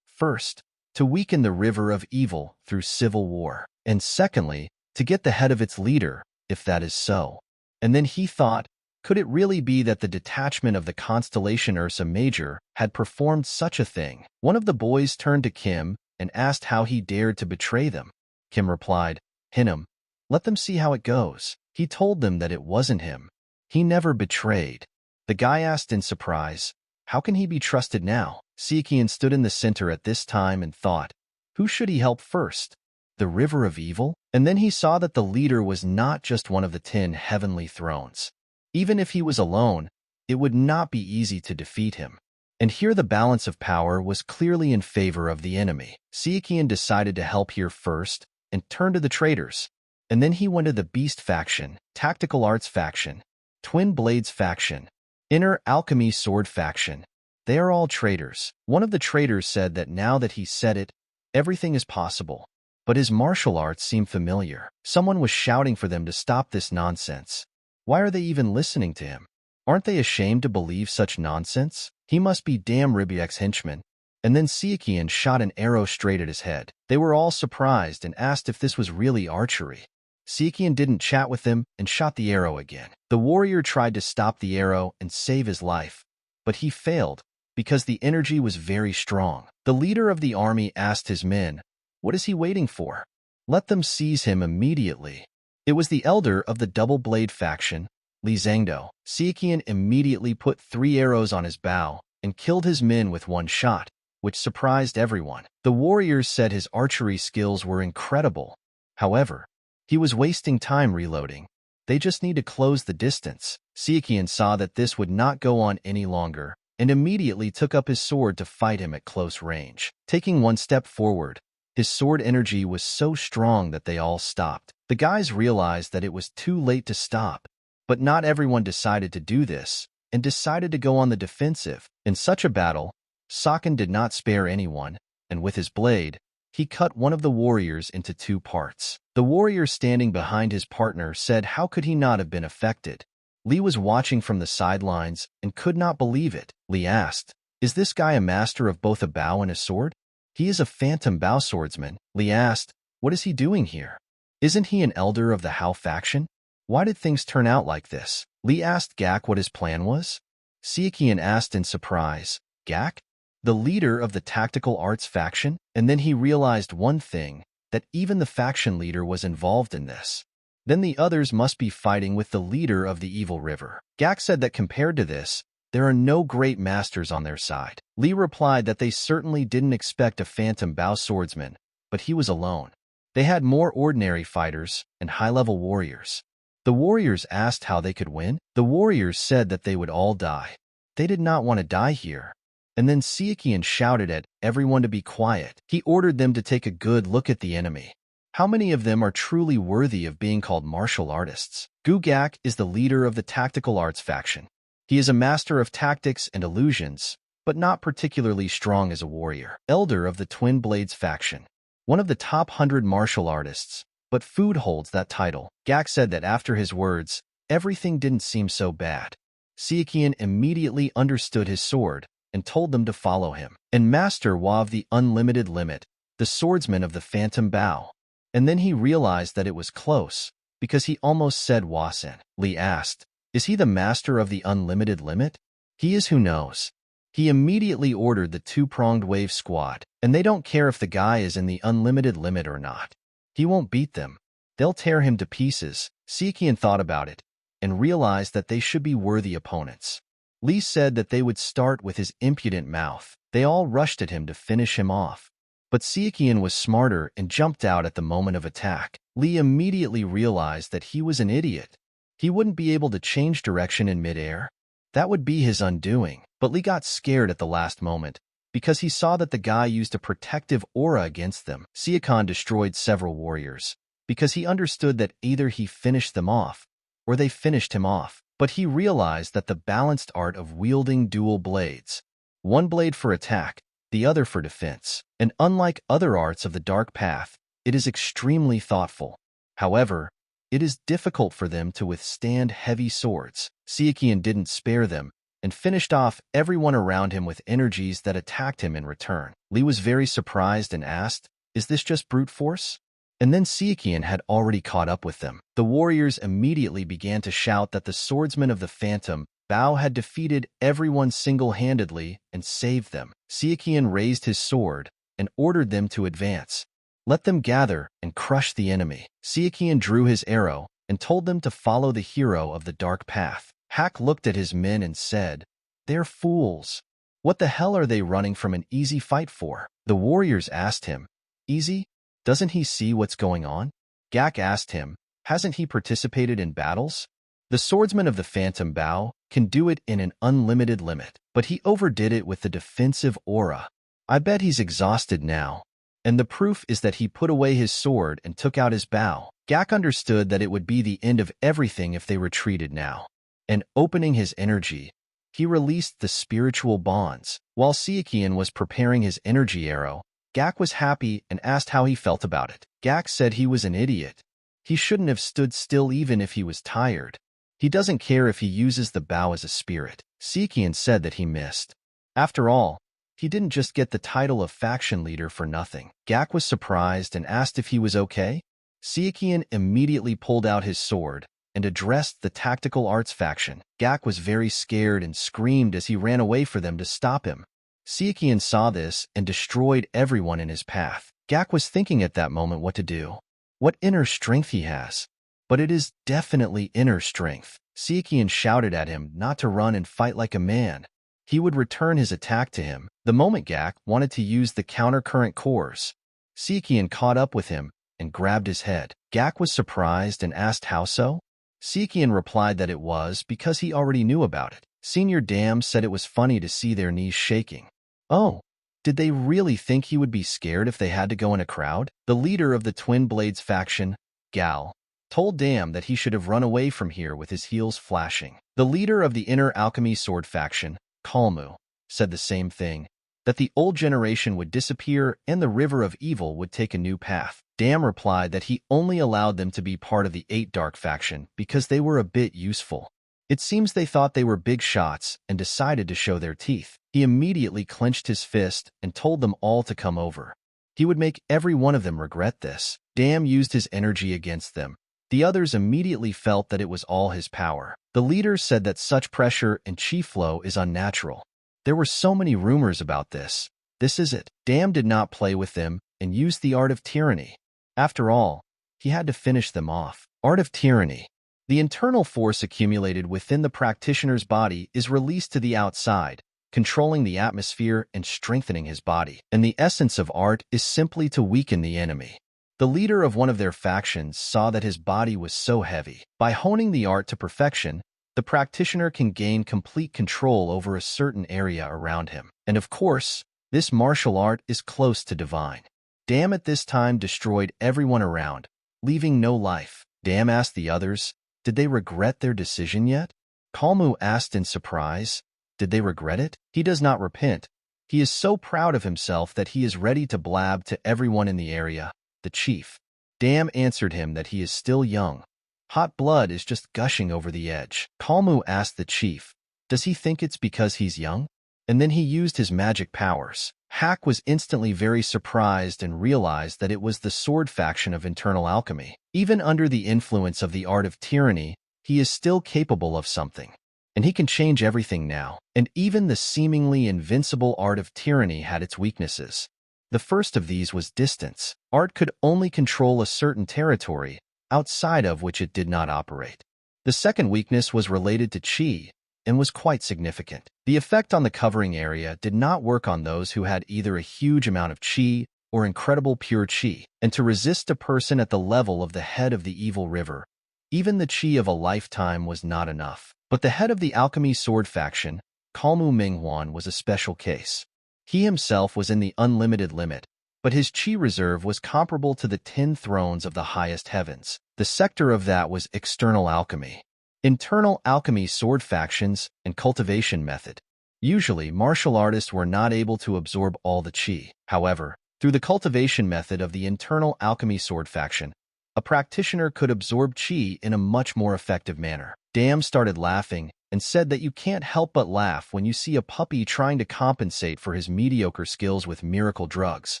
First, to weaken the river of evil through civil war. And secondly, to get the head of its leader, if that is so. And then he thought, could it really be that the detachment of the constellation Ursa Major had performed such a thing? One of the boys turned to Kim and asked how he dared to betray them. Kim replied, "Hinam, let them see how it goes." He told them that it wasn't him. He never betrayed. The guy asked in surprise, how can he be trusted now? Sichuan stood in the center at this time and thought, who should he help first? The river of evil? And then he saw that the leader was not just one of the 10 heavenly thrones. Even if he was alone, it would not be easy to defeat him. And here the balance of power was clearly in favor of the enemy. Sichuan decided to help here first and turn to the traitors. And then he went to the Beast faction, Tactical Arts faction, Twin Blades faction, Inner Alchemy Sword faction. They are all traitors. One of the traitors said that now that he said it, everything is possible. But his martial arts seemed familiar. Someone was shouting for them to stop this nonsense. Why are they even listening to him? Aren't they ashamed to believe such nonsense? He must be damn Ribiek's henchman. And then Sichuan shot an arrow straight at his head. They were all surprised and asked if this was really archery. Sichuan didn't chat with them and shot the arrow again. The warrior tried to stop the arrow and save his life, but he failed because the energy was very strong. The leader of the army asked his men, what is he waiting for? Let them seize him immediately. It was the elder of the Double Blade faction, Li Zhangdo. Sichuan immediately put 3 arrows on his bow and killed his men with one shot, which surprised everyone. The warriors said his archery skills were incredible. However, he was wasting time reloading. They just need to close the distance. Sichuan saw that this would not go on any longer and immediately took up his sword to fight him at close range. Taking one step forward, his sword energy was so strong that they all stopped. The guys realized that it was too late to stop, but not everyone decided to do this and decided to go on the defensive. In such a battle, Sakan did not spare anyone, and with his blade, he cut one of the warriors into 2 parts. The warrior standing behind his partner said how could he not have been affected? Li was watching from the sidelines and could not believe it. Li asked, is this guy a master of both a bow and a sword? He is a phantom bow swordsman. Li asked, what is he doing here? Isn't he an elder of the Hao faction? Why did things turn out like this? Li asked Gak what his plan was. Sichuan asked in surprise, Gak? The leader of the Tactical Arts faction? And then he realized one thing, that even the faction leader was involved in this. Then the others must be fighting with the leader of the Evil River. Gak said that compared to this, there are no great masters on their side. Li replied that they certainly didn't expect a phantom bow swordsman, but he was alone. They had more ordinary fighters and high-level warriors. The warriors asked how they could win. The warriors said that they would all die. They did not want to die here. And then Sichuan shouted at everyone to be quiet. He ordered them to take a good look at the enemy. How many of them are truly worthy of being called martial artists? Gu Gak is the leader of the Tactical Arts faction. He is a master of tactics and illusions, but not particularly strong as a warrior. Elder of the Twin Blades faction. One of the top 100 martial artists, but Food holds that title. Gak said that after his words, everything didn't seem so bad. Sichuan immediately understood his sword and told them to follow him. And Master Wa of the Unlimited Limit, the swordsman of the Phantom Bow. And then he realized that it was close, because he almost said Wasen. Li asked, is he the master of the Unlimited Limit? He is, who knows. He immediately ordered the 2-pronged wave squad, and they don't care if the guy is in the Unlimited Limit or not. He won't beat them. They'll tear him to pieces. Sichuan thought about it, and realized that they should be worthy opponents. Li said that they would start with his impudent mouth, They all rushed at him to finish him off. But Sichuan was smarter and jumped out at the moment of attack. Li immediately realized that he was an idiot. He wouldn't be able to change direction in midair. That would be his undoing. But Li got scared at the last moment, because he saw that the guy used a protective aura against them. Sichuan destroyed several warriors, because he understood that either he finished them off, or they finished him off. But he realized that the balanced art of wielding dual blades, one blade for attack, the other for defense, and unlike other arts of the dark path, it is extremely thoughtful. However, it is difficult for them to withstand heavy swords. Sichuan didn't spare them, and finished off everyone around him with energies that attacked him in return. Li was very surprised and asked, "Is this just brute force?" And then Sichuan had already caught up with them. The warriors immediately began to shout that the swordsman of the Phantom, Bao, had defeated everyone single-handedly and saved them. Sichuan raised his sword and ordered them to advance. Let them gather and crush the enemy. Sichuan drew his arrow and told them to follow the hero of the dark path. Hak looked at his men and said, "They're fools. What the hell are they running from an easy fight for?" The warriors asked him, "Easy? Doesn't he see what's going on?" Gak asked him, "Hasn't he participated in battles?" The swordsman of the Phantom, Bao, can do it in an unlimited limit, but he overdid it with the defensive aura. I bet he's exhausted now. And the proof is that he put away his sword and took out his bow. Gak understood that it would be the end of everything if they retreated now. And opening his energy, he released the spiritual bonds. While Sichuan was preparing his energy arrow, Gak was happy and asked how he felt about it. Gak said he was an idiot. He shouldn't have stood still even if he was tired. He doesn't care if he uses the bow as a spirit. Sichuan said that he missed. After all, he didn't just get the title of faction leader for nothing. Gak was surprised and asked if he was okay. Sichuan immediately pulled out his sword and addressed the tactical arts faction. Gak was very scared and screamed as he ran away for them to stop him. Sichuan saw this and destroyed everyone in his path. Gak was thinking at that moment what to do, what inner strength he has. But it is definitely inner strength. Sichuan shouted at him not to run and fight like a man. He would return his attack to him. The moment Gak wanted to use the countercurrent cores, Sichuan caught up with him and grabbed his head. Gak was surprised and asked how so. Sichuan replied that it was because he already knew about it. Senior Dam said it was funny to see their knees shaking. Oh, did they really think he would be scared if they had to go in a crowd? The leader of the Twin Blades faction, Gal, told Dam that he should have run away from here with his heels flashing. The leader of the Inner Alchemy Sword faction, Kalmu, said the same thing, that the old generation would disappear and the River of Evil would take a new path. Dam replied that he only allowed them to be part of the Eight Dark faction because they were a bit useful. It seems they thought they were big shots and decided to show their teeth. He immediately clenched his fist and told them all to come over. He would make every one of them regret this. Dam used his energy against them. The others immediately felt that it was all his power. The leader said that such pressure and chi flow is unnatural. There were so many rumors about this. This is it. Dam did not play with them and used the art of tyranny. After all, he had to finish them off. Art of tyranny. The internal force accumulated within the practitioner's body is released to the outside, controlling the atmosphere and strengthening his body. And the essence of art is simply to weaken the enemy. The leader of one of their factions saw that his body was so heavy. By honing the art to perfection, the practitioner can gain complete control over a certain area around him. And of course, this martial art is close to divine. Dam at this time destroyed everyone around, leaving no life. Dam asked the others, did they regret their decision yet? Kalmu asked in surprise, did they regret it? He does not repent. He is so proud of himself that he is ready to blab to everyone in the area, the chief. Dam answered him that he is still young. Hot blood is just gushing over the edge. Kalmu asked the chief, does he think it's because he's young? And then he used his magic powers. Hak was instantly very surprised and realized that it was the sword faction of internal alchemy. Even under the influence of the art of tyranny, he is still capable of something. And he can change everything now. And even the seemingly invincible art of tyranny had its weaknesses. The first of these was distance. Art could only control a certain territory, outside of which it did not operate. The second weakness was related to chi, and was quite significant. The effect on the covering area did not work on those who had either a huge amount of qi or incredible pure qi, and to resist a person at the level of the head of the evil river, even the qi of a lifetime was not enough. But the head of the alchemy sword faction, Kalmu Minghuan, was a special case. He himself was in the unlimited limit, but his qi reserve was comparable to the 10 thrones of the highest heavens. The sector of that was external alchemy. Internal alchemy sword factions and cultivation method. Usually, martial artists were not able to absorb all the qi. However, through the cultivation method of the internal alchemy sword faction, a practitioner could absorb qi in a much more effective manner. Dam started laughing and said that you can't help but laugh when you see a puppy trying to compensate for his mediocre skills with miracle drugs.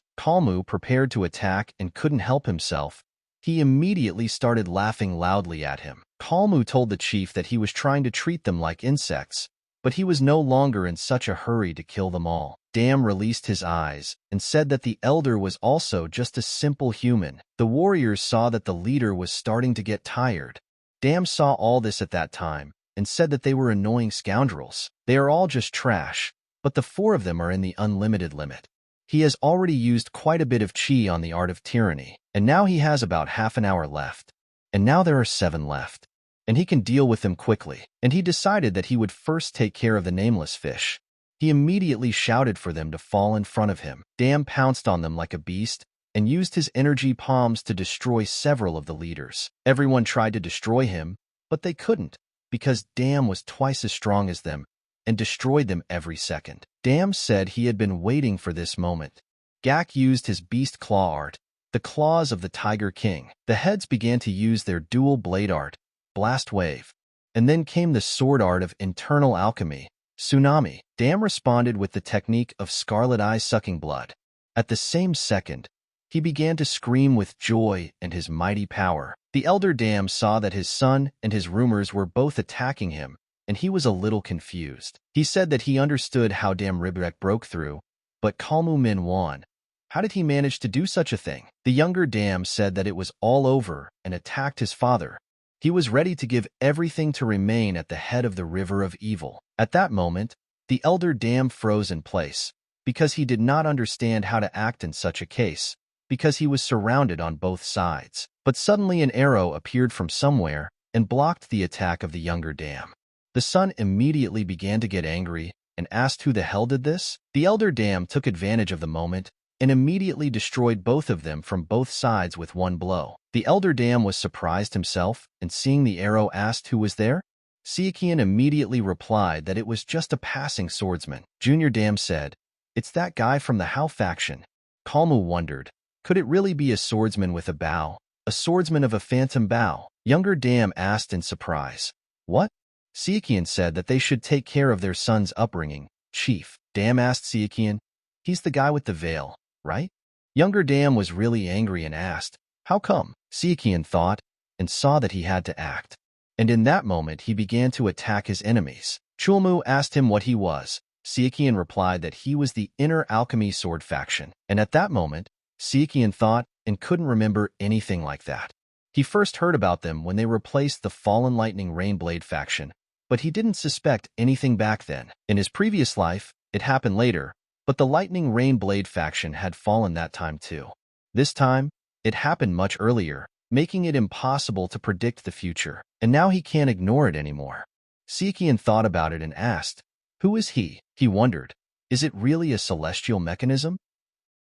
Kalmu prepared to attack and couldn't help himself. He immediately started laughing loudly at him. Kalmu told the chief that he was trying to treat them like insects, but he was no longer in such a hurry to kill them all. Dam released his eyes and said that the elder was also just a simple human. The warriors saw that the leader was starting to get tired. Dam saw all this at that time and said that they were annoying scoundrels. They are all just trash, but the 4 of them are in the unlimited limit. He has already used quite a bit of qi on the art of tyranny, and now he has about half an hour left. And now there are 7 left, and he can deal with them quickly. And he decided that he would first take care of the nameless fish. He immediately shouted for them to fall in front of him. Dam pounced on them like a beast and used his energy palms to destroy several of the leaders. Everyone tried to destroy him, but they couldn't, because Dam was twice as strong as them and destroyed them every second. Dam said he had been waiting for this moment. Gak used his beast claw art, the claws of the Tiger King. The heads began to use their dual blade art, Blast Wave, and then came the sword art of internal alchemy, Tsunami. Dam responded with the technique of Scarlet Eye sucking blood. At the same second, he began to scream with joy and his mighty power. The elder Dam saw that his son and his rumors were both attacking him, and he was a little confused. He said that he understood how Dam Ribrek broke through, but Kalmu Min won. How did he manage to do such a thing? The younger Dam said that it was all over and attacked his father. He was ready to give everything to remain at the head of the river of evil. At that moment, the elder Dam froze in place, because he did not understand how to act in such a case, because he was surrounded on both sides. But suddenly an arrow appeared from somewhere and blocked the attack of the younger Dam. The son immediately began to get angry and asked who the hell did this? The elder Dam took advantage of the moment and immediately destroyed both of them from both sides with one blow. The elder Dam was surprised himself, and seeing the arrow asked who was there. Sichuan immediately replied that it was just a passing swordsman. Junior Dam said, "It's that guy from the Hao faction." Kalmu wondered, could it really be a swordsman with a bow? A swordsman of a phantom bow? Younger Dam asked in surprise. What? Sichuan said that they should take care of their son's upbringing. Chief, Dam asked Sichuan. He's the guy with the veil, right? Younger Dam was really angry and asked, how come? Sichuan thought and saw that he had to act. And in that moment he began to attack his enemies. Chulmu asked him what he was. Sichuan replied that he was the inner alchemy sword faction. And at that moment, Sichuan thought and couldn't remember anything like that. He first heard about them when they replaced the fallen lightning rain blade faction, but he didn't suspect anything back then. In his previous life, it happened later, but the lightning rain blade faction had fallen that time too. This time, it happened much earlier, making it impossible to predict the future, and now he can't ignore it anymore. Sichuan thought about it and asked, who is he? He wondered, is it really a celestial mechanism?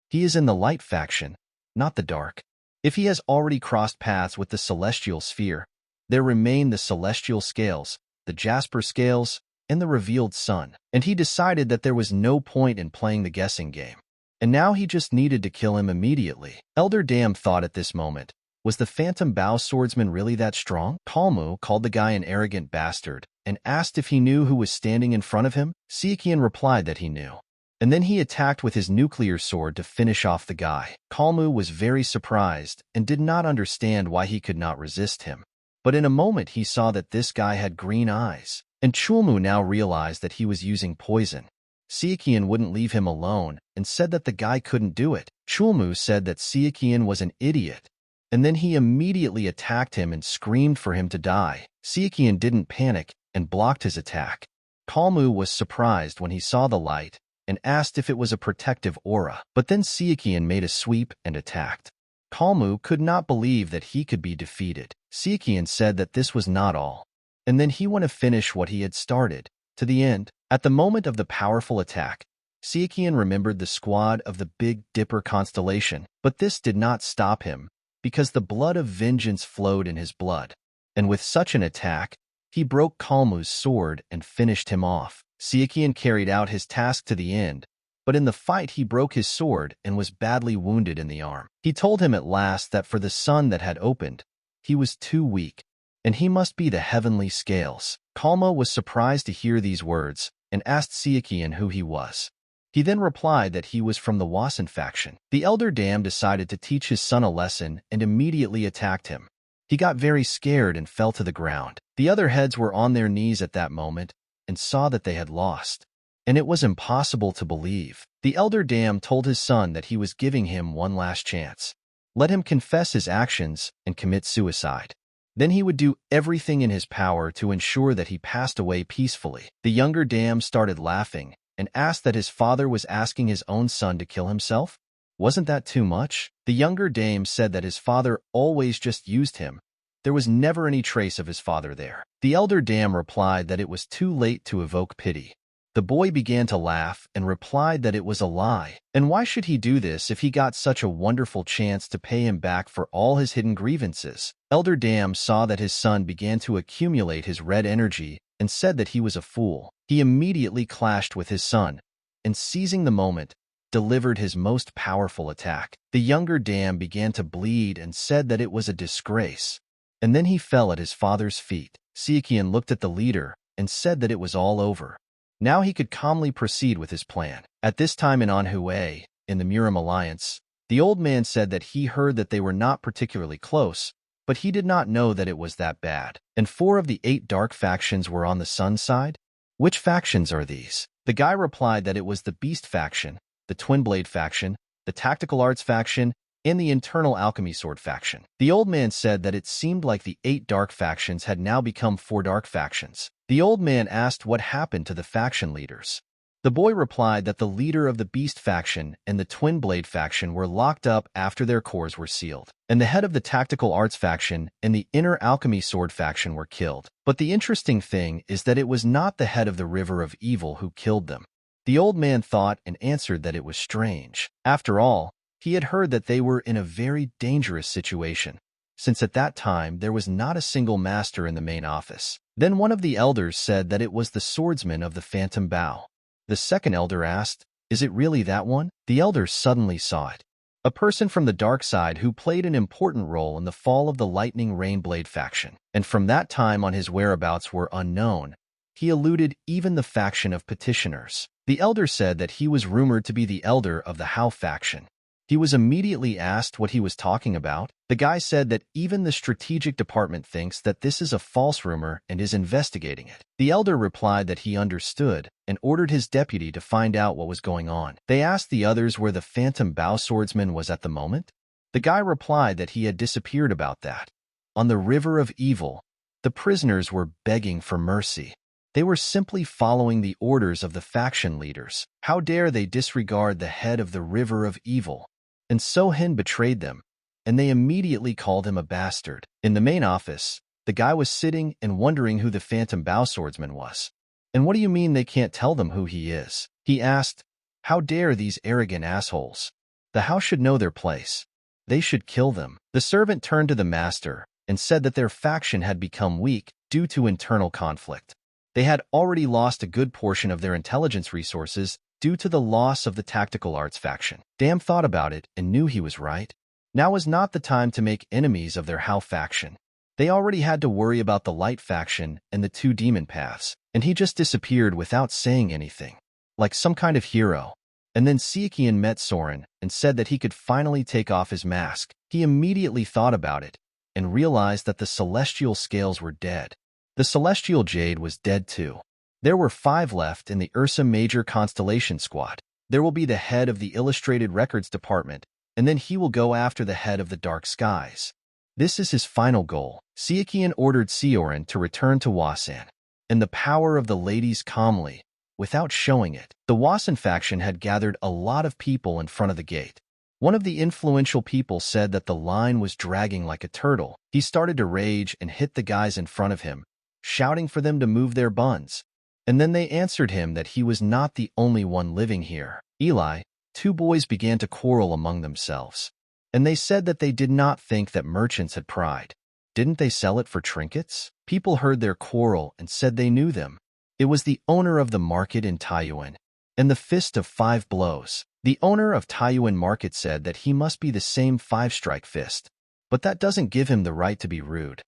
He is in the light faction, not the dark. If he has already crossed paths with the celestial sphere, there remain the celestial scales, the jasper scales, and the revealed sun. And he decided that there was no point in playing the guessing game. And now he just needed to kill him immediately. Elder Dam thought at this moment, was the phantom bow swordsman really that strong? Kalmu called the guy an arrogant bastard and asked if he knew who was standing in front of him. Sichuan replied that he knew. And then he attacked with his nuclear sword to finish off the guy. Kalmu was very surprised and did not understand why he could not resist him. But in a moment he saw that this guy had green eyes. And Chulmu now realized that he was using poison. Sichuan wouldn't leave him alone and said that the guy couldn't do it. Chulmu said that Sichuan was an idiot. And then he immediately attacked him and screamed for him to die. Sichuan didn't panic and blocked his attack. Kalmu was surprised when he saw the light and asked if it was a protective aura. But then Sichuan made a sweep and attacked. Kalmu could not believe that he could be defeated. Sichuan said that this was not all, and then he wanted to finish what he had started, to the end. At the moment of the powerful attack, Sichuan remembered the squad of the Big Dipper constellation, but this did not stop him, because the blood of vengeance flowed in his blood. And with such an attack, he broke Kalmu's sword and finished him off. Sichuan carried out his task to the end, but in the fight he broke his sword and was badly wounded in the arm. He told him at last that for the sun that had opened, he was too weak, and he must be the heavenly scales. Kalmu was surprised to hear these words and asked Sichuan who he was. He then replied that he was from the Wasan faction. The elder dam decided to teach his son a lesson and immediately attacked him. He got very scared and fell to the ground. The other heads were on their knees at that moment and saw that they had lost, and it was impossible to believe. The elder dam told his son that he was giving him one last chance. Let him confess his actions and commit suicide. Then he would do everything in his power to ensure that he passed away peacefully. The younger dam started laughing and asked that his father was asking his own son to kill himself. Wasn't that too much? The younger dame said that his father always just used him. There was never any trace of his father there. The elder dam replied that it was too late to evoke pity. The boy began to laugh and replied that it was a lie. And why should he do this if he got such a wonderful chance to pay him back for all his hidden grievances? Elder Dam saw that his son began to accumulate his red energy and said that he was a fool. He immediately clashed with his son and, seizing the moment, delivered his most powerful attack. The younger Dam began to bleed and said that it was a disgrace. And then he fell at his father's feet. Sichuan looked at the leader and said that it was all over. Now he could calmly proceed with his plan. At this time in Anhui, in the MURIM alliance, the old man said that he heard that they were not particularly close, but he did not know that it was that bad. And 4 of the 8 dark factions were on the sun side? Which factions are these? The guy replied that it was the Beast faction, the Twin Blade faction, the Tactical Arts faction, and the Internal Alchemy Sword faction. The old man said that it seemed like the 8 dark factions had now become 4 dark factions. The old man asked what happened to the faction leaders. The boy replied that the leader of the Beast faction and the Twin Blade faction were locked up after their cores were sealed, and the head of the Tactical Arts faction and the Inner Alchemy Sword faction were killed. But the interesting thing is that it was not the head of the River of Evil who killed them. The old man thought and answered that it was strange. After all, he had heard that they were in a very dangerous situation, since at that time there was not a single master in the main office. Then one of the elders said that it was the swordsman of the Phantom Bow. The second elder asked, "Is it really that one?" The elders suddenly saw it. A person from the dark side who played an important role in the fall of the Lightning Rainblade faction, and from that time on his whereabouts were unknown. He eluded even the faction of petitioners. The elder said that he was rumored to be the elder of the Hao faction. He was immediately asked what he was talking about. The guy said that even the strategic department thinks that this is a false rumor and is investigating it. The elder replied that he understood and ordered his deputy to find out what was going on. They asked the others where the Phantom Bow swordsman was at the moment. The guy replied that he had disappeared about that. On the River of Evil, the prisoners were begging for mercy. They were simply following the orders of the faction leaders. How dare they disregard the head of the River of Evil? And Sohin betrayed them, and they immediately called him a bastard. In the main office, the guy was sitting and wondering who the Phantom Bow swordsman was. "And what do you mean they can't tell them who he is?" he asked. "How dare these arrogant assholes? The house should know their place. They should kill them." The servant turned to the master and said that their faction had become weak due to internal conflict. They had already lost a good portion of their intelligence resources due to the loss of the Tactical Arts faction. Dam thought about it and knew he was right. Now was not the time to make enemies of their Hao faction. They already had to worry about the Light faction and the 2 demon paths, and he just disappeared without saying anything, like some kind of hero. And then Sichuan met Soren and said that he could finally take off his mask. He immediately thought about it and realized that the celestial scales were dead. The celestial jade was dead too. There were 5 left in the Ursa Major Constellation Squad. There will be the head of the Illustrated Records Department, and then he will go after the head of the Dark Skies. This is his final goal. Sichuan ordered Sioran to return to Wasan. and the power of the ladies calmly, without showing it. The Wasan faction had gathered a lot of people in front of the gate. One of the influential people said that the line was dragging like a turtle. He started to rage and hit the guys in front of him, shouting for them to move their buns. And then they answered him that he was not the only one living here. Eli, two boys began to quarrel among themselves. And they said that they did not think that merchants had pride. Didn't they sell it for trinkets? People heard their quarrel and said they knew them. It was the owner of the market in Taiyuan, and the Fist of 5 Blows. The owner of Taiyuan Market said that he must be the same 5-strike fist, but that doesn't give him the right to be rude.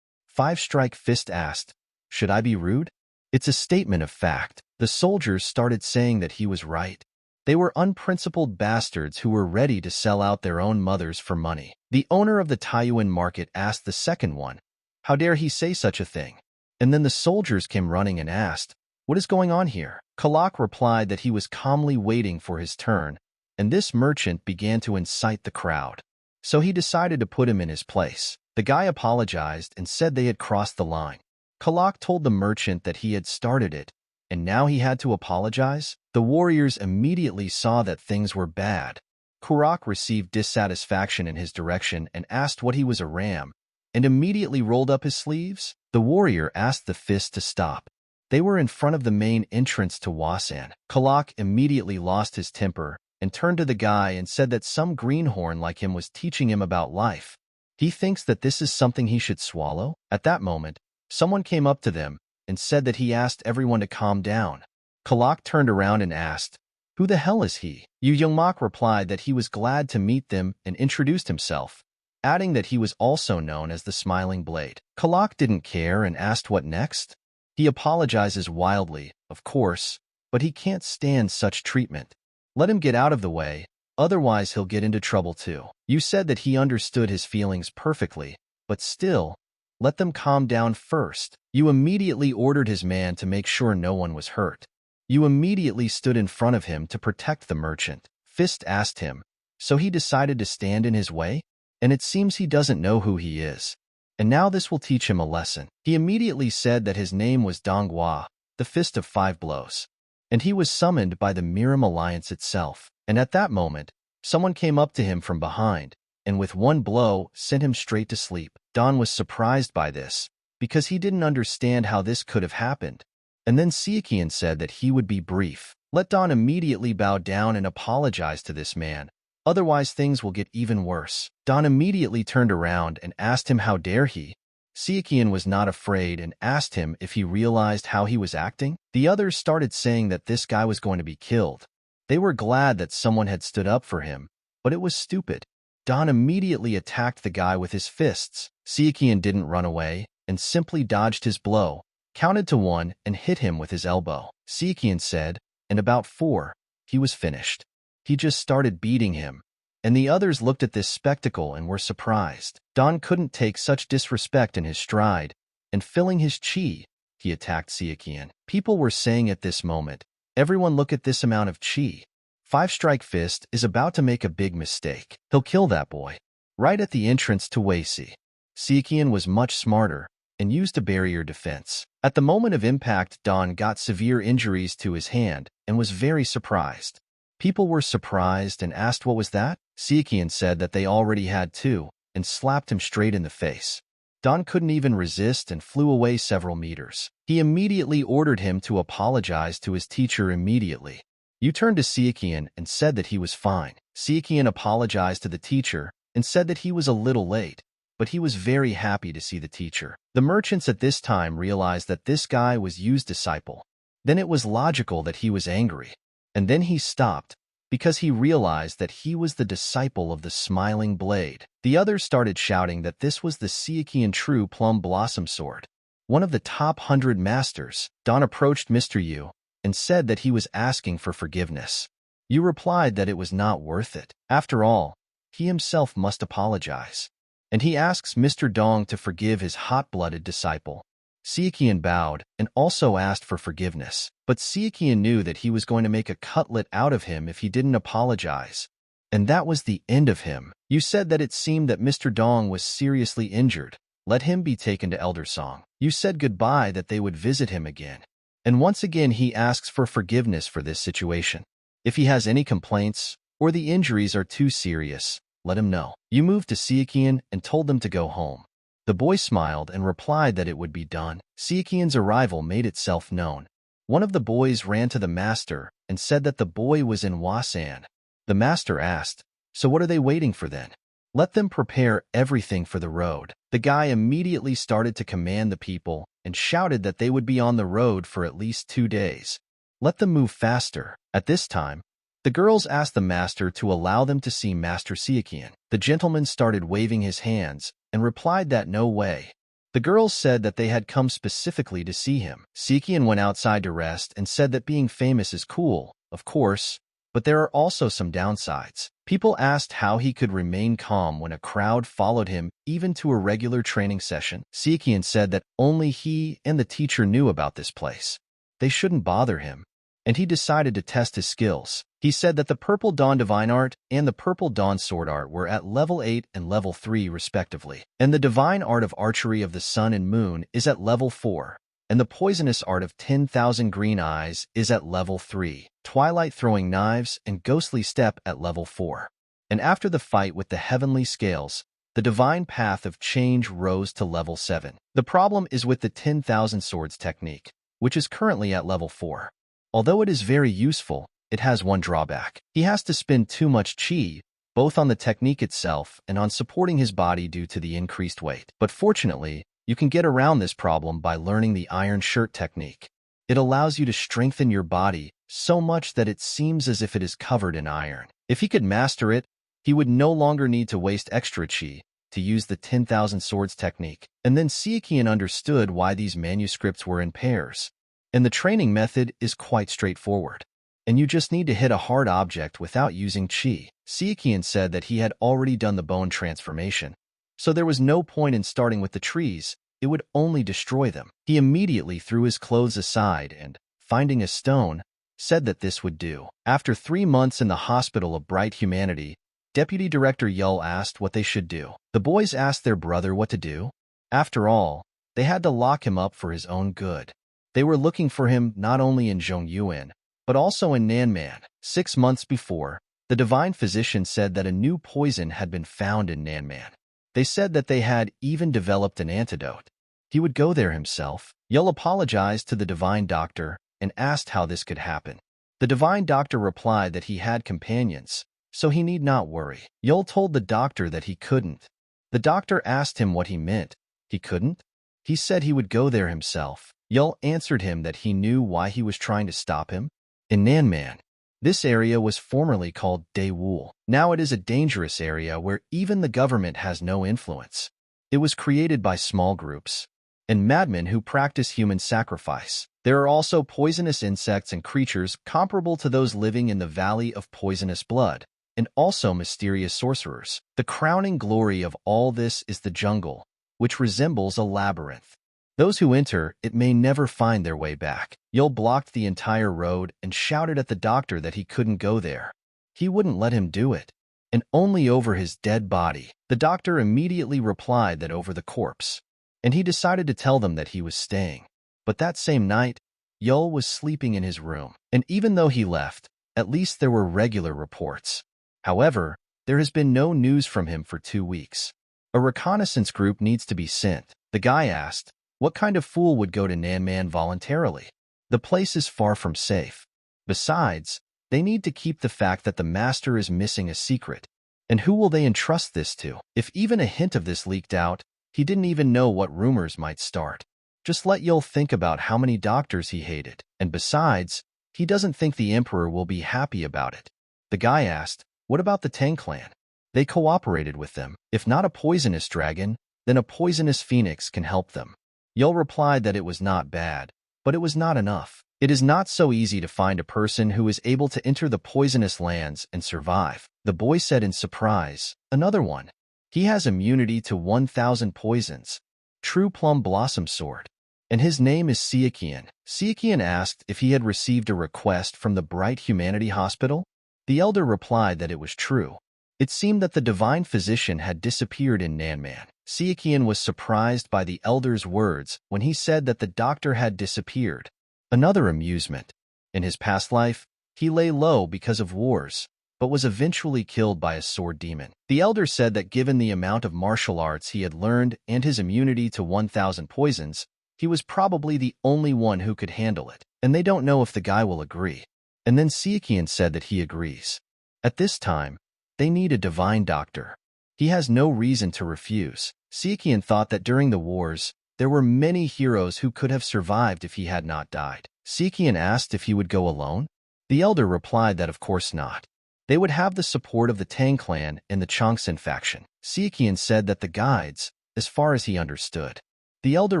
5-strike fist asked, "Should I be rude?" It's a statement of fact. The soldiers started saying that he was right. They were unprincipled bastards who were ready to sell out their own mothers for money. The owner of the Taiyuan Market asked the second one, "How dare he say such a thing?" And then the soldiers came running and asked, "What is going on here?" Kalak replied that he was calmly waiting for his turn, and this merchant began to incite the crowd. So he decided to put him in his place. The guy apologized and said they had crossed the line. Kalak told the merchant that he had started it, and now he had to apologize. The warriors immediately saw that things were bad. Kurak received dissatisfaction in his direction and asked what he was a ram, and immediately rolled up his sleeves. The warrior asked the fist to stop. They were in front of the main entrance to Wasan. Kalak immediately lost his temper and turned to the guy and said that some greenhorn like him was teaching him about life. He thinks that this is something he should swallow. At that moment, someone came up to them and said that he asked everyone to calm down. Kalak turned around and asked, "Who the hell is he?" Yu Youngmak replied that he was glad to meet them and introduced himself, adding that he was also known as the Smiling Blade. Kalak didn't care and asked what next. He apologizes wildly, of course, but he can't stand such treatment. Let him get out of the way, otherwise he'll get into trouble too. You said that he understood his feelings perfectly, but still, let them calm down first. You immediately ordered his man to make sure no one was hurt. You immediately stood in front of him to protect the merchant. Fist asked him, so he decided to stand in his way? And it seems he doesn't know who he is. And now this will teach him a lesson. He immediately said that his name was Donghua, the Fist of 5 Blows. And he was summoned by the MURIM alliance itself. And at that moment, someone came up to him from behind, and with one blow, sent him straight to sleep. Don was surprised by this, because he didn't understand how this could have happened. And then Sichuan said that he would be brief. Let Don immediately bow down and apologize to this man. Otherwise things will get even worse. Don immediately turned around and asked him how dare he. Sichuan was not afraid and asked him if he realized how he was acting. The others started saying that this guy was going to be killed. They were glad that someone had stood up for him, but it was stupid. Don immediately attacked the guy with his fists. Sichuan didn't run away and simply dodged his blow, counted to 1 and hit him with his elbow. Sichuan said, and about 4, he was finished. He just started beating him, and the others looked at this spectacle and were surprised. Don couldn't take such disrespect in his stride, and filling his chi, he attacked Sichuan. People were saying at this moment, "Everyone look at this amount of chi. 5-strike fist is about to make a big mistake. He'll kill that boy." Right at the entrance to Weisi, Sichuan was much smarter and used a barrier defense. At the moment of impact, Don got severe injuries to his hand and was very surprised. People were surprised and asked what was that? Sichuan said that they already had 2 and slapped him straight in the face. Don couldn't even resist and flew away several meters. He immediately ordered him to apologize to his teacher immediately. You turned to Sichuan and said that he was fine. Sichuan apologized to the teacher and said that he was a little late, but he was very happy to see the teacher. The merchants at this time realized that this guy was Yu's disciple. Then it was logical that he was angry. And then he stopped, because he realized that he was the disciple of the Smiling Blade. The others started shouting that this was the Sichuan True Plum Blossom Sword, one of the top 100 masters. Don approached Mr. Yu and said that he was asking for forgiveness. Yu replied that it was not worth it. After all, he himself must apologize. And he asks Mr. Dong to forgive his hot-blooded disciple. Sichuan bowed and also asked for forgiveness, but Sichuan knew that he was going to make a cutlet out of him if he didn't apologize. And that was the end of him. You said that it seemed that Mr. Dong was seriously injured. let him be taken to Elder Song. You said goodbye that they would visit him again. And once again he asks for forgiveness for this situation. If he has any complaints, or the injuries are too serious, let him know. You moved to Sichuan and told them to go home. The boy smiled and replied that it would be done. Sichuan's arrival made itself known. One of the boys ran to the master and said that the boy was in Wasan. The master asked, "So what are they waiting for then? Let them prepare everything for the road." The guy immediately started to command the people and shouted that they would be on the road for at least 2 days. Let them move faster. At this time, the girls asked the master to allow them to see Master Sichuan. The gentleman started waving his hands and replied that no way. The girls said that they had come specifically to see him. Sichuan went outside to rest and said that being famous is cool, of course, but there are also some downsides. People asked how he could remain calm when a crowd followed him even to a regular training session. Sichuan said that only he and the teacher knew about this place. They shouldn't bother him, and he decided to test his skills. He said that the Purple Dawn Divine Art and the Purple Dawn Sword Art were at level 8 and level 3 respectively, and the Divine Art of Archery of the Sun and Moon is at level 4, and the Poisonous Art of 10,000 Green Eyes is at level 3, Twilight Throwing Knives and Ghostly Step at level 4. And after the fight with the Heavenly Scales, the Divine Path of Change rose to level 7. The problem is with the 10,000 Swords technique, which is currently at level 4. Although it is very useful, it has one drawback. He has to spend too much chi, both on the technique itself and on supporting his body due to the increased weight. But fortunately, you can get around this problem by learning the Iron Shirt technique. It allows you to strengthen your body so much that it seems as if it is covered in iron. If he could master it, he would no longer need to waste extra chi to use the 10,000 Swords technique. And then Sichuan understood why these manuscripts were in pairs. And the training method is quite straightforward. And you just need to hit a hard object without using chi. Sichuan said that he had already done the bone transformation, so there was no point in starting with the trees, it would only destroy them. He immediately threw his clothes aside and, finding a stone, said that this would do. After 3 months in the Hospital of Bright Humanity, Deputy Director Yul asked what they should do. The boys asked their brother what to do. After all, they had to lock him up for his own good. They were looking for him not only in Zhongyuan, but also in Nanman. 6 months before, the Divine Physician said that a new poison had been found in Nanman. They said that they had even developed an antidote. He would go there himself. Yul apologized to the Divine Doctor and asked how this could happen. The Divine Doctor replied that he had companions, so he need not worry. Yul told the doctor that he couldn't. The doctor asked him what he meant. He couldn't? He said he would go there himself. Yul answered him that he knew why he was trying to stop him. In Nanman, this area was formerly called Daewoo. Now it is a dangerous area where even the government has no influence. It was created by small groups and madmen who practice human sacrifice. There are also poisonous insects and creatures comparable to those living in the Valley of Poisonous Blood, and also mysterious sorcerers. The crowning glory of all this is the jungle, which resembles a labyrinth. Those who enter it may never find their way back. Yul blocked the entire road and shouted at the doctor that he couldn't go there. He wouldn't let him do it, and only over his dead body. The doctor immediately replied that over the corpse, and he decided to tell them that he was staying. But that same night, Yul was sleeping in his room, and even though he left, at least there were regular reports. However, there has been no news from him for 2 weeks. A reconnaissance group needs to be sent. The guy asked, what kind of fool would go to Nanman voluntarily? The place is far from safe. Besides, they need to keep the fact that the master is missing a secret. And who will they entrust this to? If even a hint of this leaked out, he didn't even know what rumors might start. Just let Yul think about how many doctors he hated. And besides, he doesn't think the emperor will be happy about it. The guy asked, what about the Tang Clan? They cooperated with them. If not a poisonous dragon, then a poisonous phoenix can help them. Yul replied that it was not bad, but it was not enough. It is not so easy to find a person who is able to enter the poisonous lands and survive. The boy said in surprise, another one. He has immunity to 1,000 poisons. True Plum Blossom Sword. And his name is Sichuan. Sichuan asked if he had received a request from the Bright Humanity Hospital. The elder replied that it was true. It seemed that the Divine Physician had disappeared in Nanman. Sichuan was surprised by the elder's words when he said that the doctor had disappeared. Another amusement. In his past life, he lay low because of wars, but was eventually killed by a sword demon. The elder said that given the amount of martial arts he had learned and his immunity to 1,000 poisons, he was probably the only one who could handle it, and they don't know if the guy will agree. And then Sichuan said that he agrees. At this time, they need a divine doctor. He has no reason to refuse. Sichuan thought that during the wars, there were many heroes who could have survived if he had not died. Sichuan asked if he would go alone. The elder replied that of course not. They would have the support of the Tang Clan and the Chongsen faction. Sichuan said that the guides, as far as he understood. The elder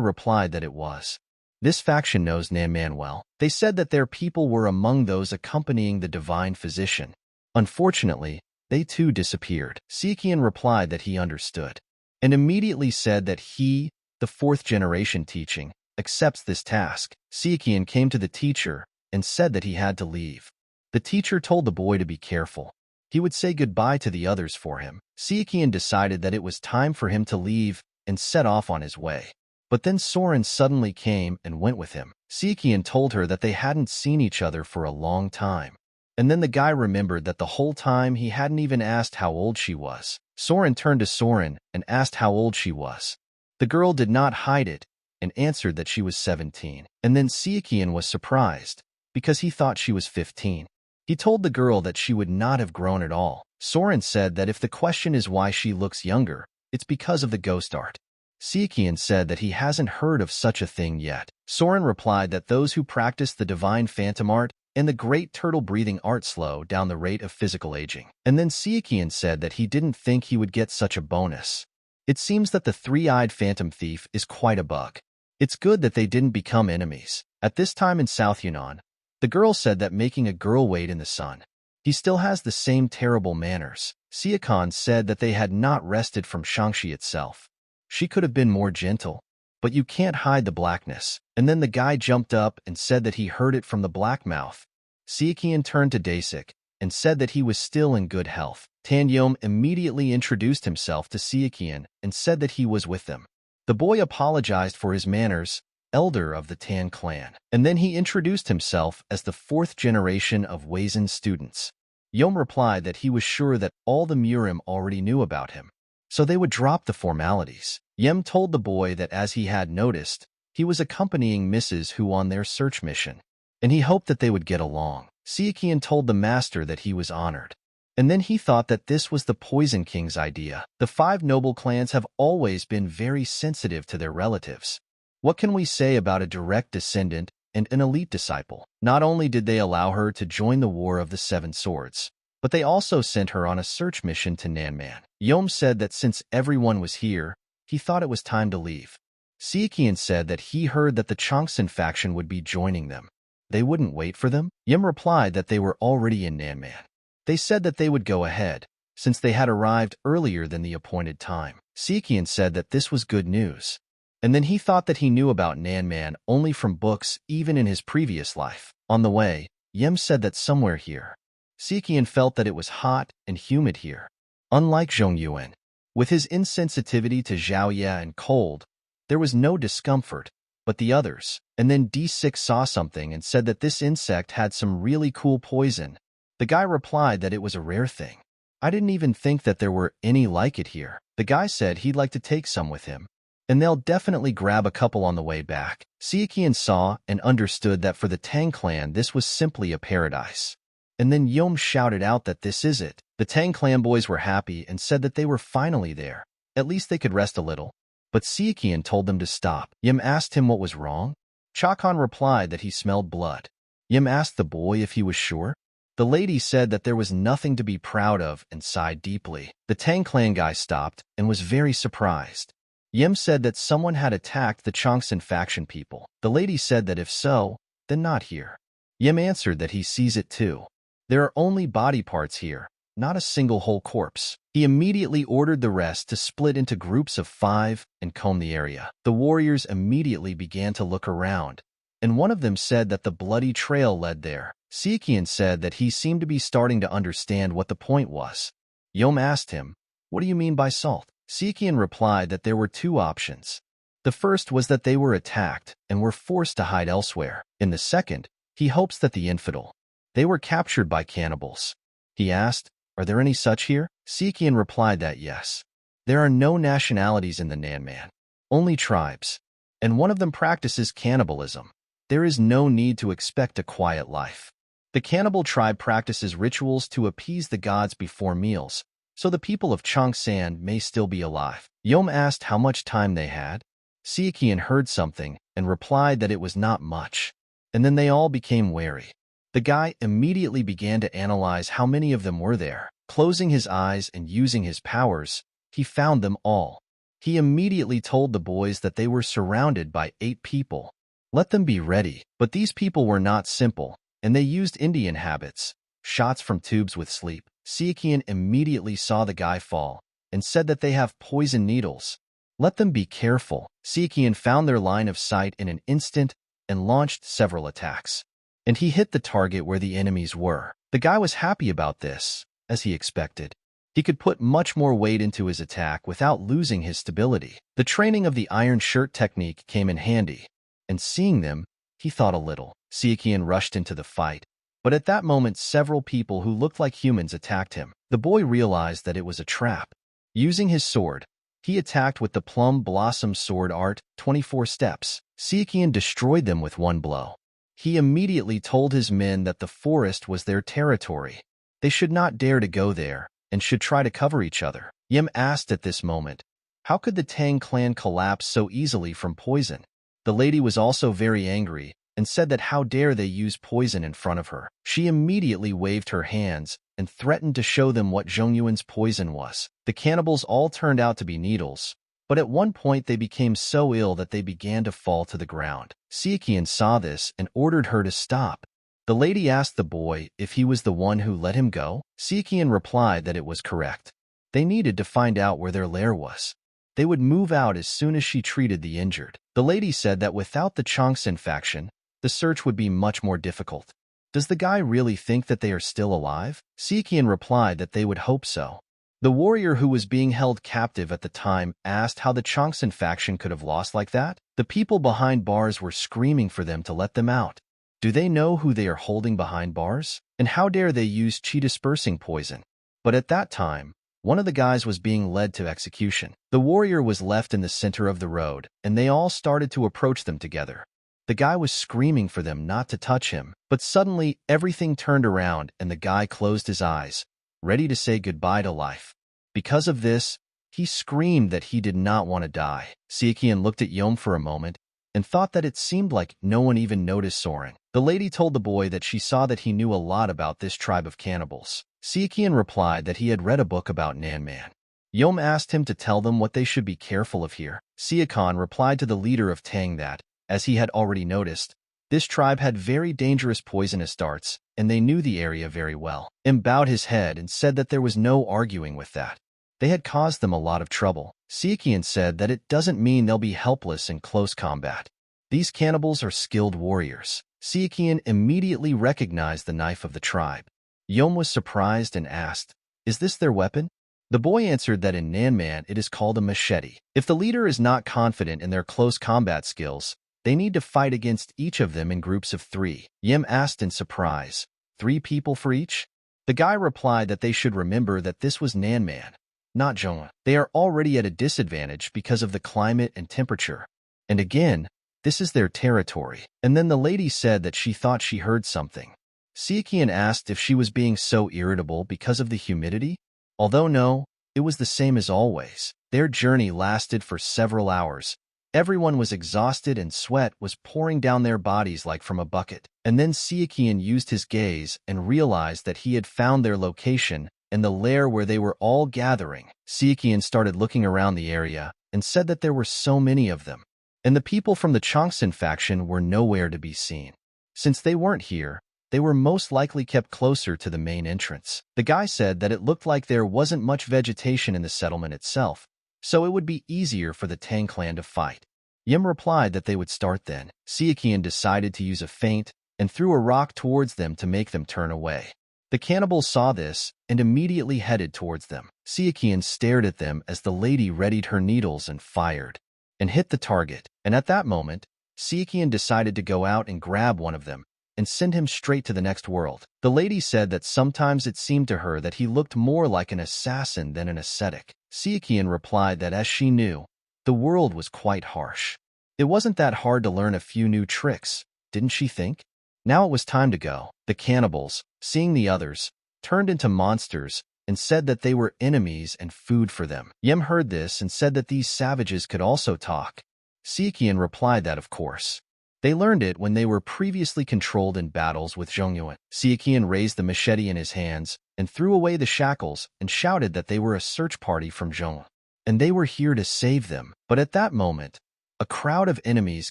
replied that it was. This faction knows Nanman well. They said that their people were among those accompanying the divine physician. Unfortunately, they too disappeared. Sichuan replied that he understood, and immediately said that he, the fourth generation teaching, accepts this task. Sichuan came to the teacher and said that he had to leave. The teacher told the boy to be careful. He would say goodbye to the others for him. Sichuan decided that it was time for him to leave and set off on his way. But then Soren suddenly came and went with him. Sichuan told her that they hadn't seen each other for a long time. And then the guy remembered that the whole time he hadn't even asked how old she was. Soren turned to Soren and asked how old she was. The girl did not hide it and answered that she was 17. And then Sichuan was surprised because he thought she was 15. He told the girl that she would not have grown at all. Soren said that if the question is why she looks younger, it's because of the ghost art. Sichuan said that he hasn't heard of such a thing yet. Soren replied that those who practice the divine phantom art and the great turtle-breathing art slow down the rate of physical aging. And then Sichuan said that he didn't think he would get such a bonus. It seems that the three-eyed phantom thief is quite a bug. It's good that they didn't become enemies. At this time in South Yunnan, the girl said that making a girl wait in the sun. He still has the same terrible manners. Sichuan said that they had not rested from Shangxi itself. She could have been more gentle, but you can't hide the blackness. And then the guy jumped up and said that he heard it from the black mouth. Sichuan turned to Dasik and said that he was still in good health. Tan Yom immediately introduced himself to Sichuan and said that he was with them. The boy apologized for his manners, elder of the Tang Clan, and then he introduced himself as the fourth generation of Weizen's students. Yom replied that he was sure that all the MURIM already knew about him, so they would drop the formalities. Yem told the boy that as he had noticed, he was accompanying Mrs. Hu on their search mission, and he hoped that they would get along. Sichuan told the master that he was honored, and then he thought that this was the Poison King's idea. The 5 noble clans have always been very sensitive to their relatives. What can we say about a direct descendant and an elite disciple? Not only did they allow her to join the War of the 7 Swords, but they also sent her on a search mission to Nanman. Yom said that since everyone was here, he thought it was time to leave. Sichuan said that he heard that the Chongsen faction would be joining them. They wouldn't wait for them? Yim replied that they were already in Nanman. They said that they would go ahead, since they had arrived earlier than the appointed time. Sichuan said that this was good news. And then he thought that he knew about Nanman only from books even in his previous life. On the way, Yem said that somewhere here. Sichuan felt that it was hot and humid here. Unlike Zhongyuan, with his insensitivity to Zhaoye and cold, there was no discomfort, but the others. And then D6 saw something and said that this insect had some really cool poison. The guy replied that it was a rare thing. I didn't even think that there were any like it here. The guy said he'd like to take some with him, and they'll definitely grab a couple on the way back. Sichuan saw and understood that for the Tang Clan this was simply a paradise. And then Yom shouted out that this is it. The Tang Clan boys were happy and said that they were finally there. At least they could rest a little. But Sichuan told them to stop. Yim asked him what was wrong. Chakan replied that he smelled blood. Yim asked the boy if he was sure. The lady said that there was nothing to be proud of and sighed deeply. The Tang Clan guy stopped and was very surprised. Yim said that someone had attacked the Chongsen faction people. The lady said that if so, then not here. Yim answered that he sees it too. There are only body parts here, not a single whole corpse. He immediately ordered the rest to split into groups of 5 and comb the area. The warriors immediately began to look around, and one of them said that the bloody trail led there. Sichuan said that he seemed to be starting to understand what the point was. Yom asked him, "What do you mean by salt?" Sichuan replied that there were two options. The first was that they were attacked and were forced to hide elsewhere. In the second, he hopes that the infidel. They were captured by cannibals. He asked, "Are there any such here?" Sichuan replied that yes. There are no nationalities in the Nanman, only tribes, and one of them practices cannibalism. There is no need to expect a quiet life. The cannibal tribe practices rituals to appease the gods before meals, so the people of Chongshan may still be alive. Yom asked how much time they had. Sichuan heard something and replied that it was not much, and then they all became wary. The guy immediately began to analyze how many of them were there. Closing his eyes and using his powers, he found them all. He immediately told the boys that they were surrounded by 8 people. Let them be ready. But these people were not simple, and they used Indian habits, shots from tubes with sleep. Sichuan immediately saw the guy fall and said that they have poison needles. Let them be careful. Sichuan found their line of sight in an instant and launched several attacks. And he hit the target where the enemies were. The guy was happy about this, as he expected. He could put much more weight into his attack without losing his stability. The training of the iron shirt technique came in handy, and seeing them, he thought a little. Sichuan rushed into the fight, but at that moment several people who looked like humans attacked him. The boy realized that it was a trap. Using his sword, he attacked with the Plum Blossom Sword Art, 24 steps. Sichuan destroyed them with one blow. He immediately told his men that the forest was their territory. They should not dare to go there, and should try to cover each other. Yim asked at this moment, how could the Tang Clan collapse so easily from poison? The lady was also very angry, and said that how dare they use poison in front of her. She immediately waved her hands and threatened to show them what Zhongyuan's poison was. The cannibals all turned out to be needles, but at one point they became so ill that they began to fall to the ground. Sichuan saw this and ordered her to stop. The lady asked the boy if he was the one who let him go. Sichuan replied that it was correct. They needed to find out where their lair was. They would move out as soon as she treated the injured. The lady said that without the Chongshan faction, the search would be much more difficult. Does the guy really think that they are still alive? Sichuan replied that they would hope so. The warrior who was being held captive at the time asked how the Chongshan faction could have lost like that. The people behind bars were screaming for them to let them out. Do they know who they are holding behind bars? And how dare they use chi-dispersing poison? But at that time, one of the guys was being led to execution. The warrior was left in the center of the road, and they all started to approach them together. The guy was screaming for them not to touch him, but suddenly everything turned around and the guy closed his eyes, ready to say goodbye to life. Because of this, he screamed that he did not want to die. Sichuan looked at Yom for a moment and thought that it seemed like no one even noticed Soren. The lady told the boy that she saw that he knew a lot about this tribe of cannibals. Sichuan replied that he had read a book about Nanman. Yom asked him to tell them what they should be careful of here. Sichuan replied to the leader of Tang that, as he had already noticed, this tribe had very dangerous poisonous darts, and they knew the area very well. Bowed his head and said that there was no arguing with that. They had caused them a lot of trouble. Sichuan said that it doesn't mean they'll be helpless in close combat. These cannibals are skilled warriors. Sichuan immediately recognized the knife of the tribe. Yom was surprised and asked, "Is this their weapon?" The boy answered that in Nanman it is called a machete. If the leader is not confident in their close combat skills, they need to fight against each of them in groups of 3. Yim asked in surprise, 3 people for each? The guy replied that they should remember that this was Nanman, not Zhongyuan. They are already at a disadvantage because of the climate and temperature. And again, this is their territory. And then the lady said that she thought she heard something. Sichuan asked if she was being so irritable because of the humidity. Although no, it was the same as always. Their journey lasted for several hours. Everyone was exhausted and sweat was pouring down their bodies like from a bucket. And then Sichuan used his gaze and realized that he had found their location and the lair where they were all gathering. Sichuan started looking around the area and said that there were so many of them. And the people from the Chongshan faction were nowhere to be seen. Since they weren't here, they were most likely kept closer to the main entrance. The guy said that it looked like there wasn't much vegetation in the settlement itself, so it would be easier for the Tang Clan to fight. Yim replied that they would start then. Sichuan decided to use a feint and threw a rock towards them to make them turn away. The cannibals saw this and immediately headed towards them. Sichuan stared at them as the lady readied her needles and fired, and hit the target. And at that moment, Sichuan decided to go out and grab one of them and send him straight to the next world. The lady said that sometimes it seemed to her that he looked more like an assassin than an ascetic. Sichuan replied that as she knew, the world was quite harsh. It wasn't that hard to learn a few new tricks, didn't she think? Now it was time to go. The cannibals, seeing the others, turned into monsters and said that they were enemies and food for them. Yim heard this and said that these savages could also talk. Sichuan replied that of course. They learned it when they were previously controlled in battles with Zhongyuan. Sichuan raised the machete in his hands and threw away the shackles and shouted that they were a search party from Zhong, and they were here to save them. But at that moment, a crowd of enemies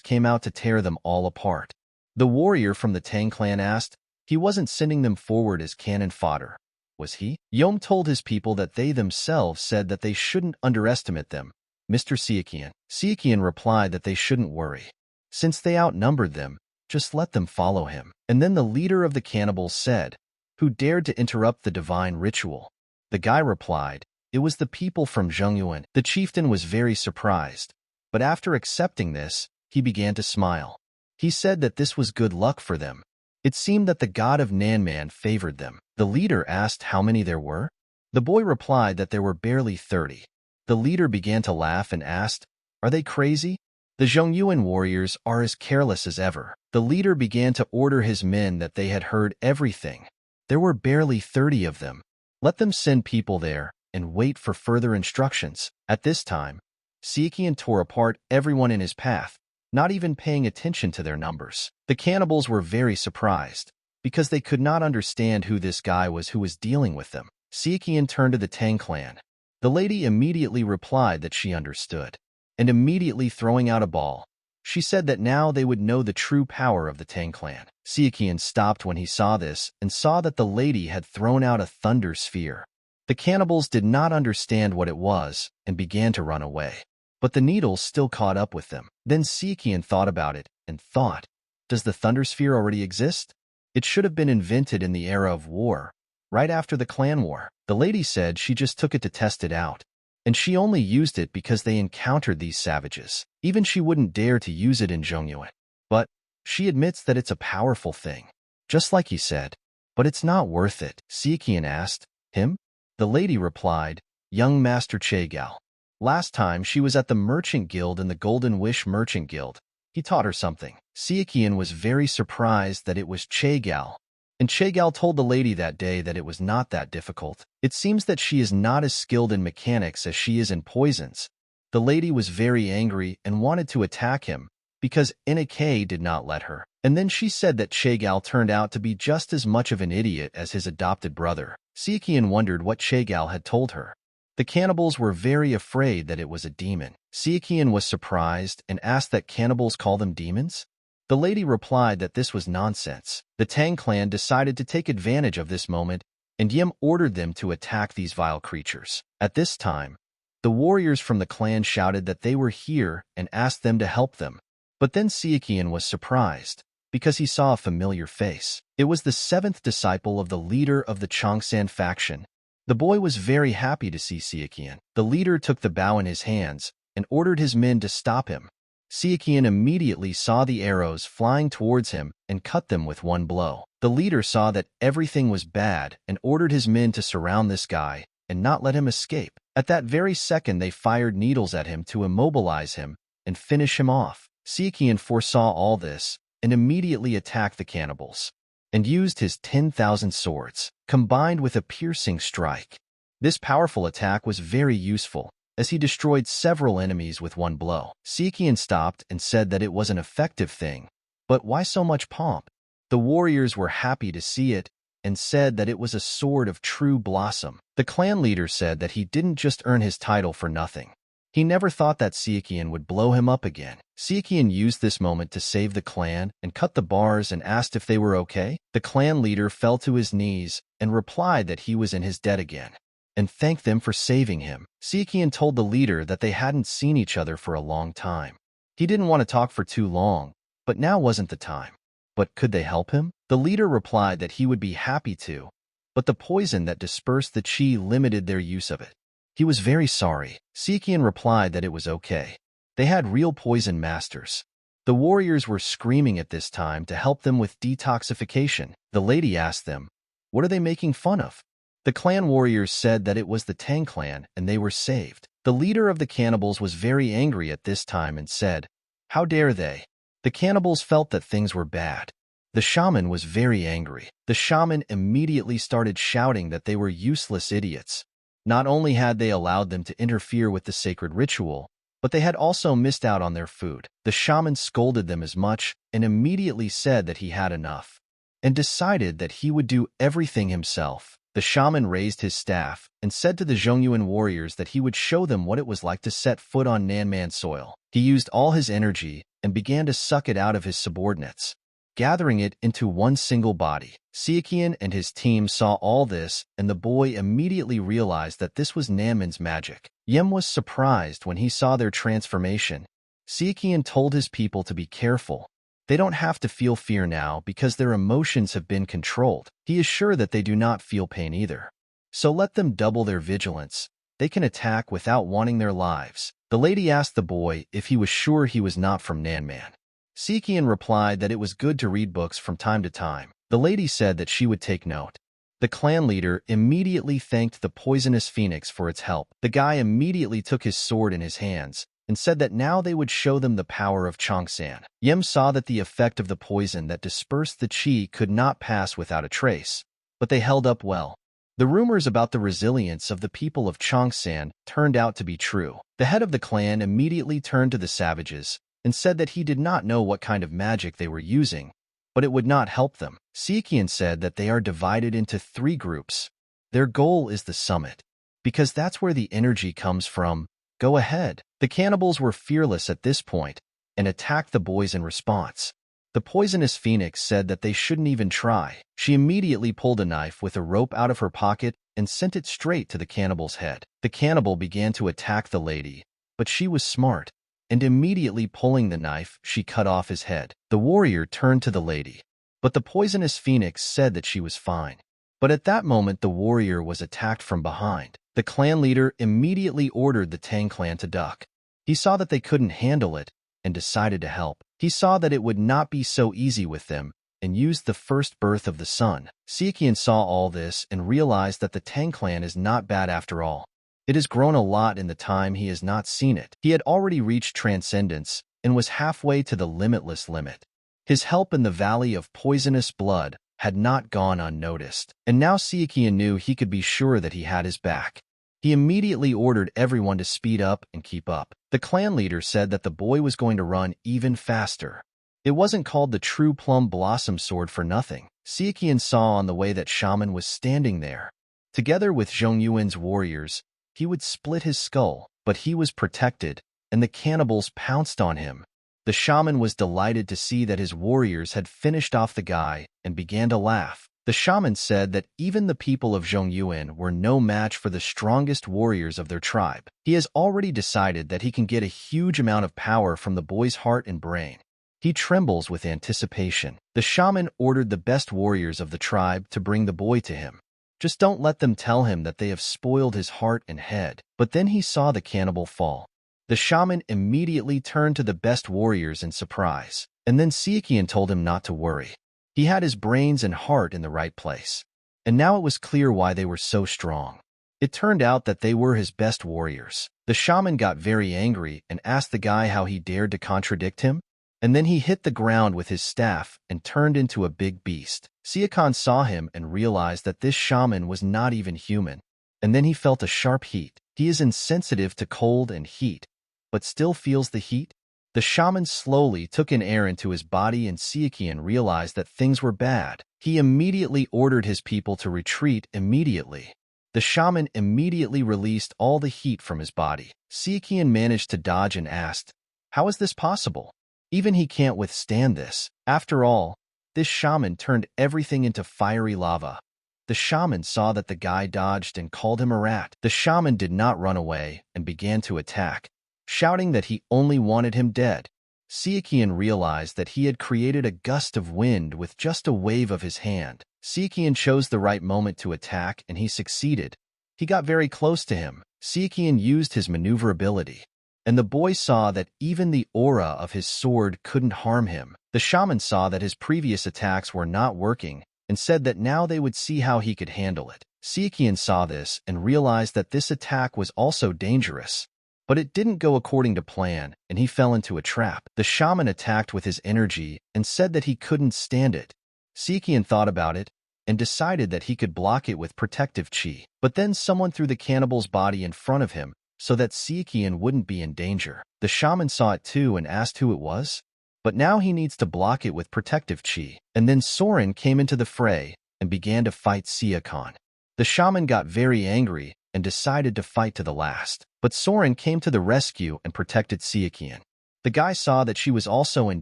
came out to tear them all apart. The warrior from the Tang Clan asked, he wasn't sending them forward as cannon fodder, was he? Yom told his people that they themselves said that they shouldn't underestimate them. Mr. Sichuan. Sichuan replied that they shouldn't worry. Since they outnumbered them, just let them follow him. And then the leader of the cannibals said, who dared to interrupt the divine ritual? The guy replied, it was the people from Zhongyuan. The chieftain was very surprised, but after accepting this, he began to smile. He said that this was good luck for them. It seemed that the god of Nanman favored them. The leader asked how many there were. The boy replied that there were barely 30. The leader began to laugh and asked, are they crazy? The Zhongyuan warriors are as careless as ever. The leader began to order his men that they had heard everything. There were barely 30 of them. Let them send people there and wait for further instructions. At this time, Sichuan tore apart everyone in his path, not even paying attention to their numbers. The cannibals were very surprised, because they could not understand who this guy was who was dealing with them. Sichuan turned to the Tang Clan. The lady immediately replied that she understood, and immediately throwing out a ball, she said that now they would know the true power of the Tang Clan. Sichuan stopped when he saw this and saw that the lady had thrown out a thunder sphere. The cannibals did not understand what it was and began to run away. But the needles still caught up with them. Then Sichuan thought about it and thought, does the thunder sphere already exist? It should have been invented in the era of war, right after the clan war. The lady said she just took it to test it out, and she only used it because they encountered these savages. Even she wouldn't dare to use it in Zhongyuan. But she admits that it's a powerful thing, just like he said. But it's not worth it. Sichuan asked, him? The lady replied, young Master Chagao. Last time she was at the Merchant Guild and the Golden Wish Merchant Guild. He taught her something. Sichuan was very surprised that it was Chagao, and Chagao told the lady that day that it was not that difficult. It seems that she is not as skilled in mechanics as she is in poisons. The lady was very angry and wanted to attack him, because NK did not let her. And then she said that Chagao turned out to be just as much of an idiot as his adopted brother. Sichuan wondered what Chagao had told her. The cannibals were very afraid that it was a demon. Sichuan was surprised and asked that cannibals call them demons. The lady replied that this was nonsense. The Tang Clan decided to take advantage of this moment, and Yim ordered them to attack these vile creatures. At this time, the warriors from the clan shouted that they were here and asked them to help them. But then Sichuan was surprised, because he saw a familiar face. It was the 7th disciple of the leader of the Chongsan faction. The boy was very happy to see Sichuan. The leader took the bow in his hands and ordered his men to stop him. Sichuan immediately saw the arrows flying towards him and cut them with one blow. The leader saw that everything was bad and ordered his men to surround this guy and not let him escape. At that very second, they fired needles at him to immobilize him and finish him off. Sichuan foresaw all this and immediately attacked the cannibals, and used his 10,000 swords, combined with a piercing strike. This powerful attack was very useful, as he destroyed several enemies with one blow. Sichuan stopped and said that it was an effective thing, but why so much pomp? The warriors were happy to see it, and said that it was a sword of true blossom. The clan leader said that he didn't just earn his title for nothing. He never thought that Sichuan would blow him up again. Sichuan used this moment to save the clan and cut the bars and asked if they were okay. The clan leader fell to his knees and replied that he was in his debt again, and thanked them for saving him. Sichuan told the leader that they hadn't seen each other for a long time. He didn't want to talk for too long, but now wasn't the time. But could they help him? The leader replied that he would be happy to, but the poison that dispersed the qi limited their use of it. He was very sorry. Sichuan replied that it was okay. They had real poison masters. The warriors were screaming at this time to help them with detoxification. The lady asked them, "What are they making fun of?" The clan warriors said that it was the Tang Clan and they were saved. The leader of the cannibals was very angry at this time and said, "How dare they?" The cannibals felt that things were bad. The shaman was very angry. The shaman immediately started shouting that they were useless idiots. Not only had they allowed them to interfere with the sacred ritual, but they had also missed out on their food. The shaman scolded them as much and immediately said that he had enough and decided that he would do everything himself. The shaman raised his staff and said to the Zhongyuan warriors that he would show them what it was like to set foot on Nanman soil. He used all his energy and began to suck it out of his subordinates, gathering it into one single body. Sichuan and his team saw all this, and the boy immediately realized that this was Nanman's magic. Yem was surprised when he saw their transformation. Sichuan told his people to be careful. They don't have to feel fear now because their emotions have been controlled. He is sure that they do not feel pain either. So let them double their vigilance. They can attack without wanting their lives. The lady asked the boy if he was sure he was not from Nanman. Sichuan replied that it was good to read books from time to time. The lady said that she would take note. The clan leader immediately thanked the poisonous phoenix for its help. The guy immediately took his sword in his hands and said that now they would show them the power of Chongsan. Yem saw that the effect of the poison that dispersed the qi could not pass without a trace, but they held up well. The rumors about the resilience of the people of Chongsan turned out to be true. The head of the clan immediately turned to the savages and said that he did not know what kind of magic they were using, but it would not help them. Sichuan said that they are divided into 3 groups. Their goal is the summit, because that's where the energy comes from. Go ahead. The cannibals were fearless at this point and attacked the boys in response. The poisonous phoenix said that they shouldn't even try. She immediately pulled a knife with a rope out of her pocket and sent it straight to the cannibal's head. The cannibal began to attack the lady, but she was smart, and immediately pulling the knife, she cut off his head. The warrior turned to the lady, but the poisonous phoenix said that she was fine. But at that moment, the warrior was attacked from behind. The clan leader immediately ordered the Tang Clan to duck. He saw that they couldn't handle it and decided to help. He saw that it would not be so easy with them and used the first birth of the sun. Sichuan saw all this and realized that the Tang Clan is not bad after all. It has grown a lot in the time he has not seen it. He had already reached transcendence and was halfway to the limitless limit. His help in the Valley of Poisonous Blood had not gone unnoticed, and now Sichuan knew he could be sure that he had his back. He immediately ordered everyone to speed up and keep up. The clan leader said that the boy was going to run even faster. It wasn't called the True Plum Blossom Sword for nothing. Sichuan saw on the way that Shaman was standing there. Together with Zhongyuan's warriors, he would split his skull, but he was protected, and the cannibals pounced on him. The shaman was delighted to see that his warriors had finished off the guy and began to laugh. The shaman said that even the people of Zhongyuan were no match for the strongest warriors of their tribe. He has already decided that he can get a huge amount of power from the boy's heart and brain. He trembles with anticipation. The shaman ordered the best warriors of the tribe to bring the boy to him. Just don't let them tell him that they have spoiled his heart and head. But then he saw the cannibal fall. The shaman immediately turned to the best warriors in surprise, and then Sichuan told him not to worry. He had his brains and heart in the right place, and now it was clear why they were so strong. It turned out that they were his best warriors. The shaman got very angry and asked the guy how he dared to contradict him, and then he hit the ground with his staff and turned into a big beast. Sichuan saw him and realized that this shaman was not even human, and then he felt a sharp heat. He is insensitive to cold and heat, but still feels the heat. The shaman slowly took in air into his body, and Sichuan realized that things were bad. He immediately ordered his people to retreat immediately. The shaman immediately released all the heat from his body. Sichuan managed to dodge and asked, "How is this possible? Even he can't withstand this." After all, this shaman turned everything into fiery lava. The shaman saw that the guy dodged and called him a rat. The shaman did not run away and began to attack, shouting that he only wanted him dead. Sichuan realized that he had created a gust of wind with just a wave of his hand. Sichuan chose the right moment to attack, and he succeeded. He got very close to him. Sichuan used his maneuverability, and the boy saw that even the aura of his sword couldn't harm him. The shaman saw that his previous attacks were not working and said that now they would see how he could handle it. Sichuan saw this and realized that this attack was also dangerous. But it didn't go according to plan, and he fell into a trap. The shaman attacked with his energy and said that he couldn't stand it. Sichuan thought about it and decided that he could block it with protective chi. But then someone threw the cannibal's body in front of him so that Sichuan wouldn't be in danger. The shaman saw it too and asked who it was. But now he needs to block it with protective chi. And then Soren came into the fray and began to fight Sichuan. The shaman got very angry and decided to fight to the last. But Soren came to the rescue and protected Sichuan. The guy saw that she was also in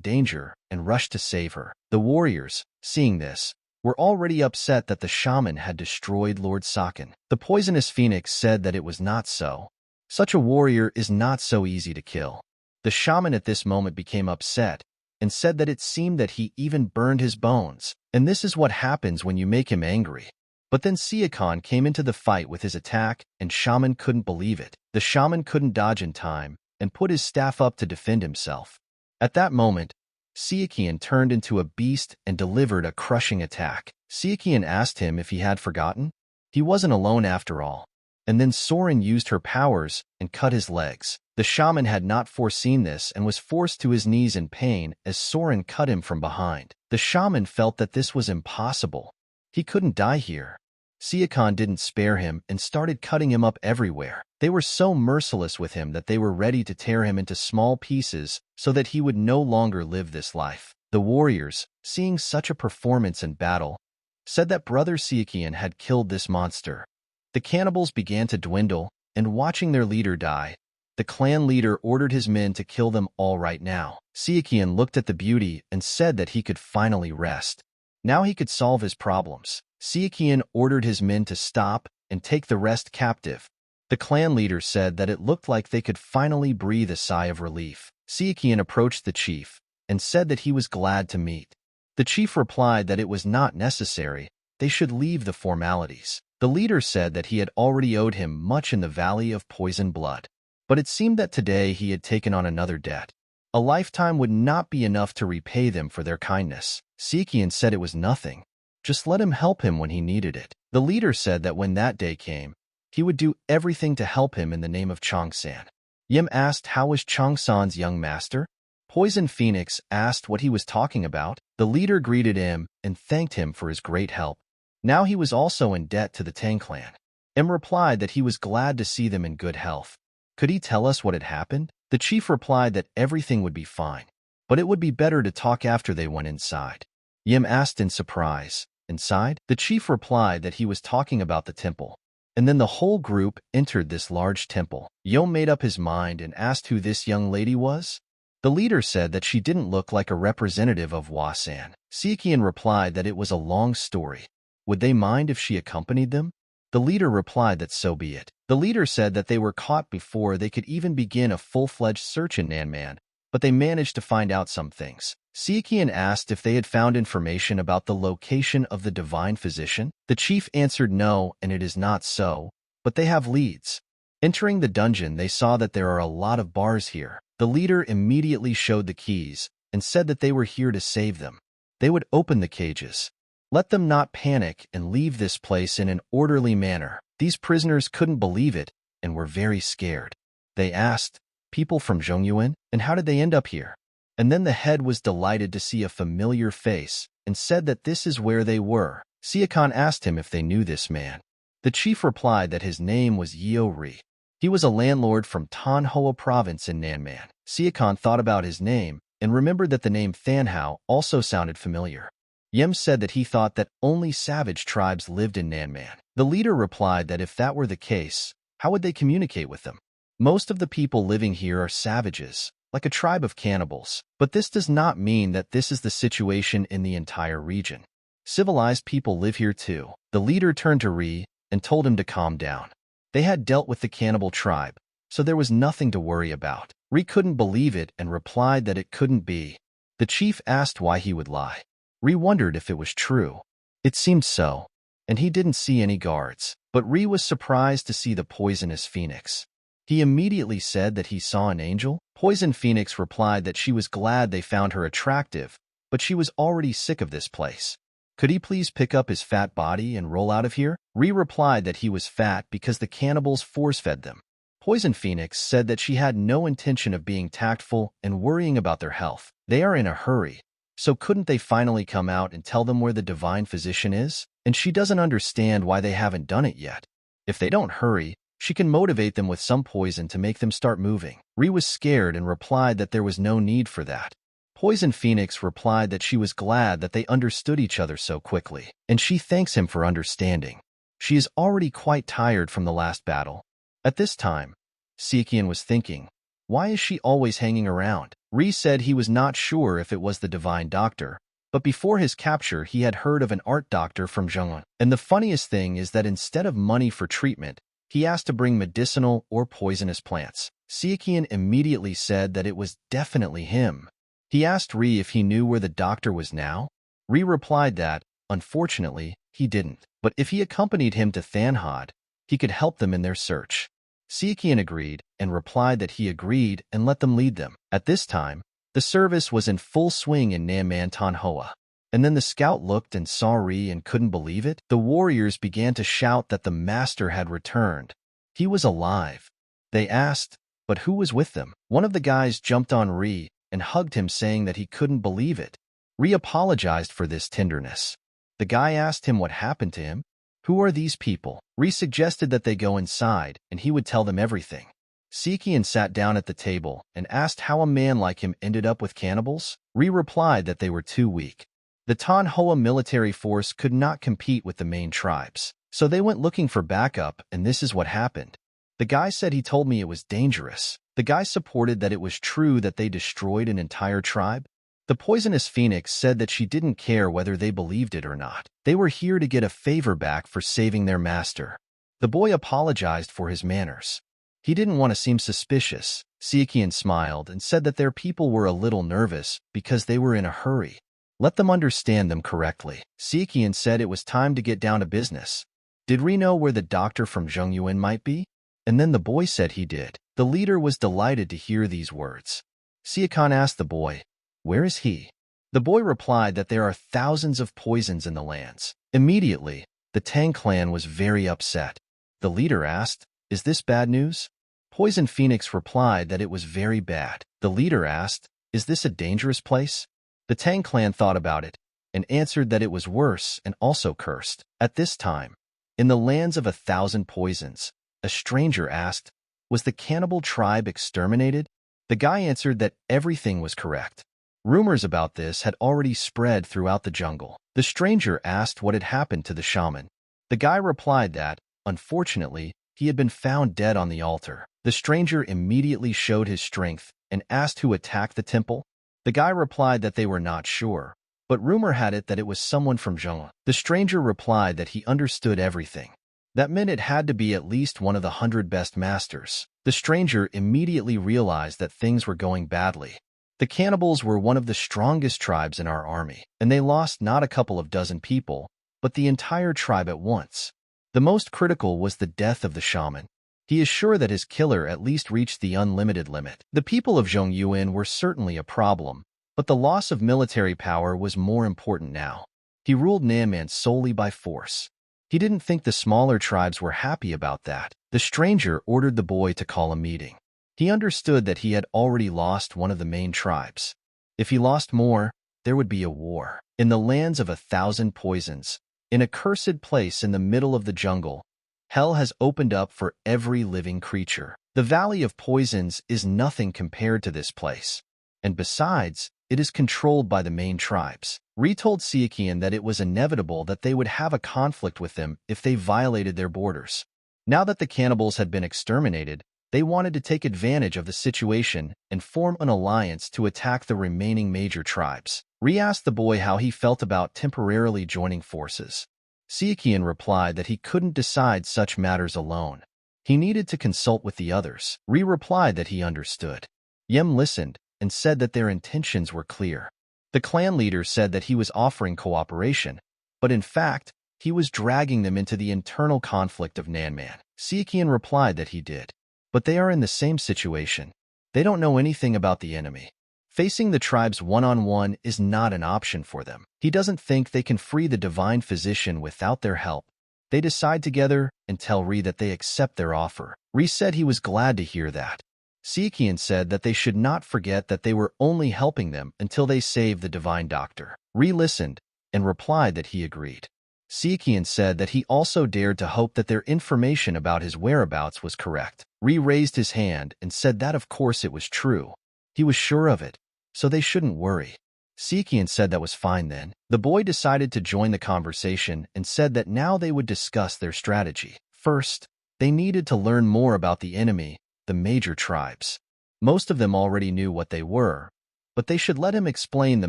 danger and rushed to save her. The warriors, seeing this, were already upset that the shaman had destroyed Lord Saken. The poisonous phoenix said that it was not so. Such a warrior is not so easy to kill. The shaman at this moment became upset and said that it seemed that he even burned his bones. And this is what happens when you make him angry. But then Sichuan came into the fight with his attack, and shaman couldn't believe it. The shaman couldn't dodge in time and put his staff up to defend himself. At that moment, Sichuan turned into a beast and delivered a crushing attack. Sichuan asked him if he had forgotten. He wasn't alone after all. And then Soren used her powers and cut his legs. The shaman had not foreseen this and was forced to his knees in pain as Soren cut him from behind. The shaman felt that this was impossible. He couldn't die here. Sichuan didn't spare him and started cutting him up everywhere. They were so merciless with him that they were ready to tear him into small pieces so that he would no longer live this life. The warriors, seeing such a performance in battle, said that Brother Sichuan had killed this monster. The cannibals began to dwindle, and watching their leader die, the clan leader ordered his men to kill them all right now. Sichuan looked at the beauty and said that he could finally rest. Now he could solve his problems. Sichuan ordered his men to stop and take the rest captive. The clan leader said that it looked like they could finally breathe a sigh of relief. Sichuan approached the chief and said that he was glad to meet. The chief replied that it was not necessary. They should leave the formalities. The leader said that he had already owed him much in the Valley of Poison Blood. But it seemed that today he had taken on another debt. A lifetime would not be enough to repay them for their kindness. Sichuan said it was nothing. Just let him help him when he needed it. The leader said that when that day came, he would do everything to help him in the name of Changsan. Yim asked how was Changsan's young master? Poison Phoenix asked what he was talking about. The leader greeted him and thanked him for his great help. Now he was also in debt to the Tang Clan. Im replied that he was glad to see them in good health. Could he tell us what had happened? The chief replied that everything would be fine, but it would be better to talk after they went inside. Yim asked in surprise, "Inside?" The chief replied that he was talking about the temple. And then the whole group entered this large temple. Yom made up his mind and asked who this young lady was. The leader said that she didn't look like a representative of Wasan. Sichuan replied that it was a long story. Would they mind if she accompanied them? The leader replied that so be it. The leader said that they were caught before they could even begin a full-fledged search in Nanman, but they managed to find out some things. Sichuan asked if they had found information about the location of the divine physician. The chief answered no, and it is not so, but they have leads. Entering the dungeon, they saw that there are a lot of bars here. The leader immediately showed the keys and said that they were here to save them. They would open the cages. Let them not panic and leave this place in an orderly manner. These prisoners couldn't believe it and were very scared. They asked, "People from Zhongyuan? And how did they end up here?" And then the head was delighted to see a familiar face and said that this is where they were. Sichuan asked him if they knew this man. The chief replied that his name was Yeo Ri. He was a landlord from Tanhua province in Nanman. Sichuan thought about his name and remembered that the name Thanhao also sounded familiar. Yem said that he thought that only savage tribes lived in Nanman. The leader replied that if that were the case, how would they communicate with them? Most of the people living here are savages, like a tribe of cannibals. But this does not mean that this is the situation in the entire region. Civilized people live here too. The leader turned to Ri and told him to calm down. They had dealt with the cannibal tribe, so there was nothing to worry about. Ri couldn't believe it and replied that it couldn't be. The chief asked why he would lie. Ri wondered if it was true. It seemed so, and he didn't see any guards. But Ri was surprised to see the poisonous phoenix. He immediately said that he saw an angel. Poison Phoenix replied that she was glad they found her attractive, but she was already sick of this place. Could he please pick up his fat body and roll out of here? Ri replied that he was fat because the cannibals force-fed them. Poison Phoenix said that she had no intention of being tactful and worrying about their health. They are in a hurry, so couldn't they finally come out and tell them where the divine physician is? And she doesn't understand why they haven't done it yet. If they don't hurry, she can motivate them with some poison to make them start moving. Ri was scared and replied that there was no need for that. Poison Phoenix replied that she was glad that they understood each other so quickly, and she thanks him for understanding. She is already quite tired from the last battle. At this time, Sichuan was thinking, why is she always hanging around? Ri said he was not sure if it was the divine doctor, but before his capture he had heard of an art doctor from Zheng'an. And the funniest thing is that instead of money for treatment, he asked to bring medicinal or poisonous plants. Sichuan immediately said that it was definitely him. He asked Ri if he knew where the doctor was now. Ri replied that, unfortunately, he didn't, but if he accompanied him to Thanhod, he could help them in their search. Sichuan agreed and replied that he agreed and let them lead them. At this time, the service was in full swing in Manhwa. And then the scout looked and saw Ri and couldn't believe it. The warriors began to shout that the master had returned. He was alive. They asked, but who was with them? One of the guys jumped on Ri and hugged him, saying that he couldn't believe it. Ri apologized for this tenderness. The guy asked him what happened to him. Who are these people? Ri suggested that they go inside and he would tell them everything. Sichuan sat down at the table and asked how a man like him ended up with cannibals. Ri replied that they were too weak. The Tanhua military force could not compete with the main tribes, so they went looking for backup, and this is what happened. The guy said he told me it was dangerous. The guy supported that it was true that they destroyed an entire tribe. The poisonous phoenix said that she didn't care whether they believed it or not. They were here to get a favor back for saving their master. The boy apologized for his manners. He didn't want to seem suspicious. Sichuan smiled and said that their people were a little nervous because they were in a hurry. Let them understand them correctly. Sichuan said it was time to get down to business. Did Ri know where the doctor from Zhongyuan might be? And then the boy said he did. The leader was delighted to hear these words. Sichuan asked the boy, where is he? The boy replied that there are thousands of poisons in the lands. Immediately, the Tang Clan was very upset. The leader asked, is this bad news? Poison Phoenix replied that it was very bad. The leader asked, is this a dangerous place? The Tang Clan thought about it and answered that it was worse and also cursed. At this time, in the lands of 1,000 poisons, a stranger asked, was the cannibal tribe exterminated? The guy answered that everything was correct. Rumors about this had already spread throughout the jungle. The stranger asked what had happened to the shaman. The guy replied that, unfortunately, he had been found dead on the altar. The stranger immediately showed his strength and asked who attacked the temple. The guy replied that they were not sure, but rumor had it that it was someone from Zheng'an. The stranger replied that he understood everything. That meant it had to be at least one of the 100 best masters. The stranger immediately realized that things were going badly. The cannibals were one of the strongest tribes in our army, and they lost not a couple of dozen people, but the entire tribe at once. The most critical was the death of the shaman. He is sure that his killer at least reached the unlimited limit. The people of Zhongyuan were certainly a problem, but the loss of military power was more important now. He ruled Nanman solely by force. He didn't think the smaller tribes were happy about that. The stranger ordered the boy to call a meeting. He understood that he had already lost one of the main tribes. If he lost more, there would be a war. In the lands of 1,000 poisons, in a cursed place in the middle of the jungle, hell has opened up for every living creature. The Valley of Poisons is nothing compared to this place. And besides, it is controlled by the main tribes. Ri told Sichuan that it was inevitable that they would have a conflict with them if they violated their borders. Now that the cannibals had been exterminated, they wanted to take advantage of the situation and form an alliance to attack the remaining major tribes. Ri asked the boy how he felt about temporarily joining forces. Sichuan replied that he couldn't decide such matters alone. He needed to consult with the others. Ri replied that he understood. Yem listened and said that their intentions were clear. The clan leader said that he was offering cooperation, but in fact, he was dragging them into the internal conflict of Nanman. Sichuan replied that he did. But they are in the same situation. They don't know anything about the enemy. Facing the tribes one-on-one is not an option for them. He doesn't think they can free the divine physician without their help. They decide together and tell Ri that they accept their offer. Ri said he was glad to hear that. Sichuan said that they should not forget that they were only helping them until they saved the divine doctor. Ri listened and replied that he agreed. Sichuan said that he also dared to hope that their information about his whereabouts was correct. Ri raised his hand and said that of course it was true. He was sure of it, so they shouldn't worry. Sichuan said that was fine then. The boy decided to join the conversation and said that now they would discuss their strategy. First, they needed to learn more about the enemy, the major tribes. Most of them already knew what they were, but they should let him explain the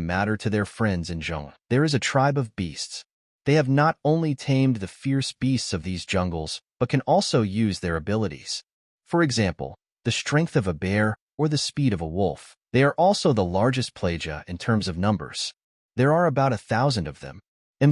matter to their friends in Zhong. There is a tribe of beasts. They have not only tamed the fierce beasts of these jungles, but can also use their abilities. For example, the strength of a bear or the speed of a wolf. They are also the largest plaga in terms of numbers. There are about 1,000 of them.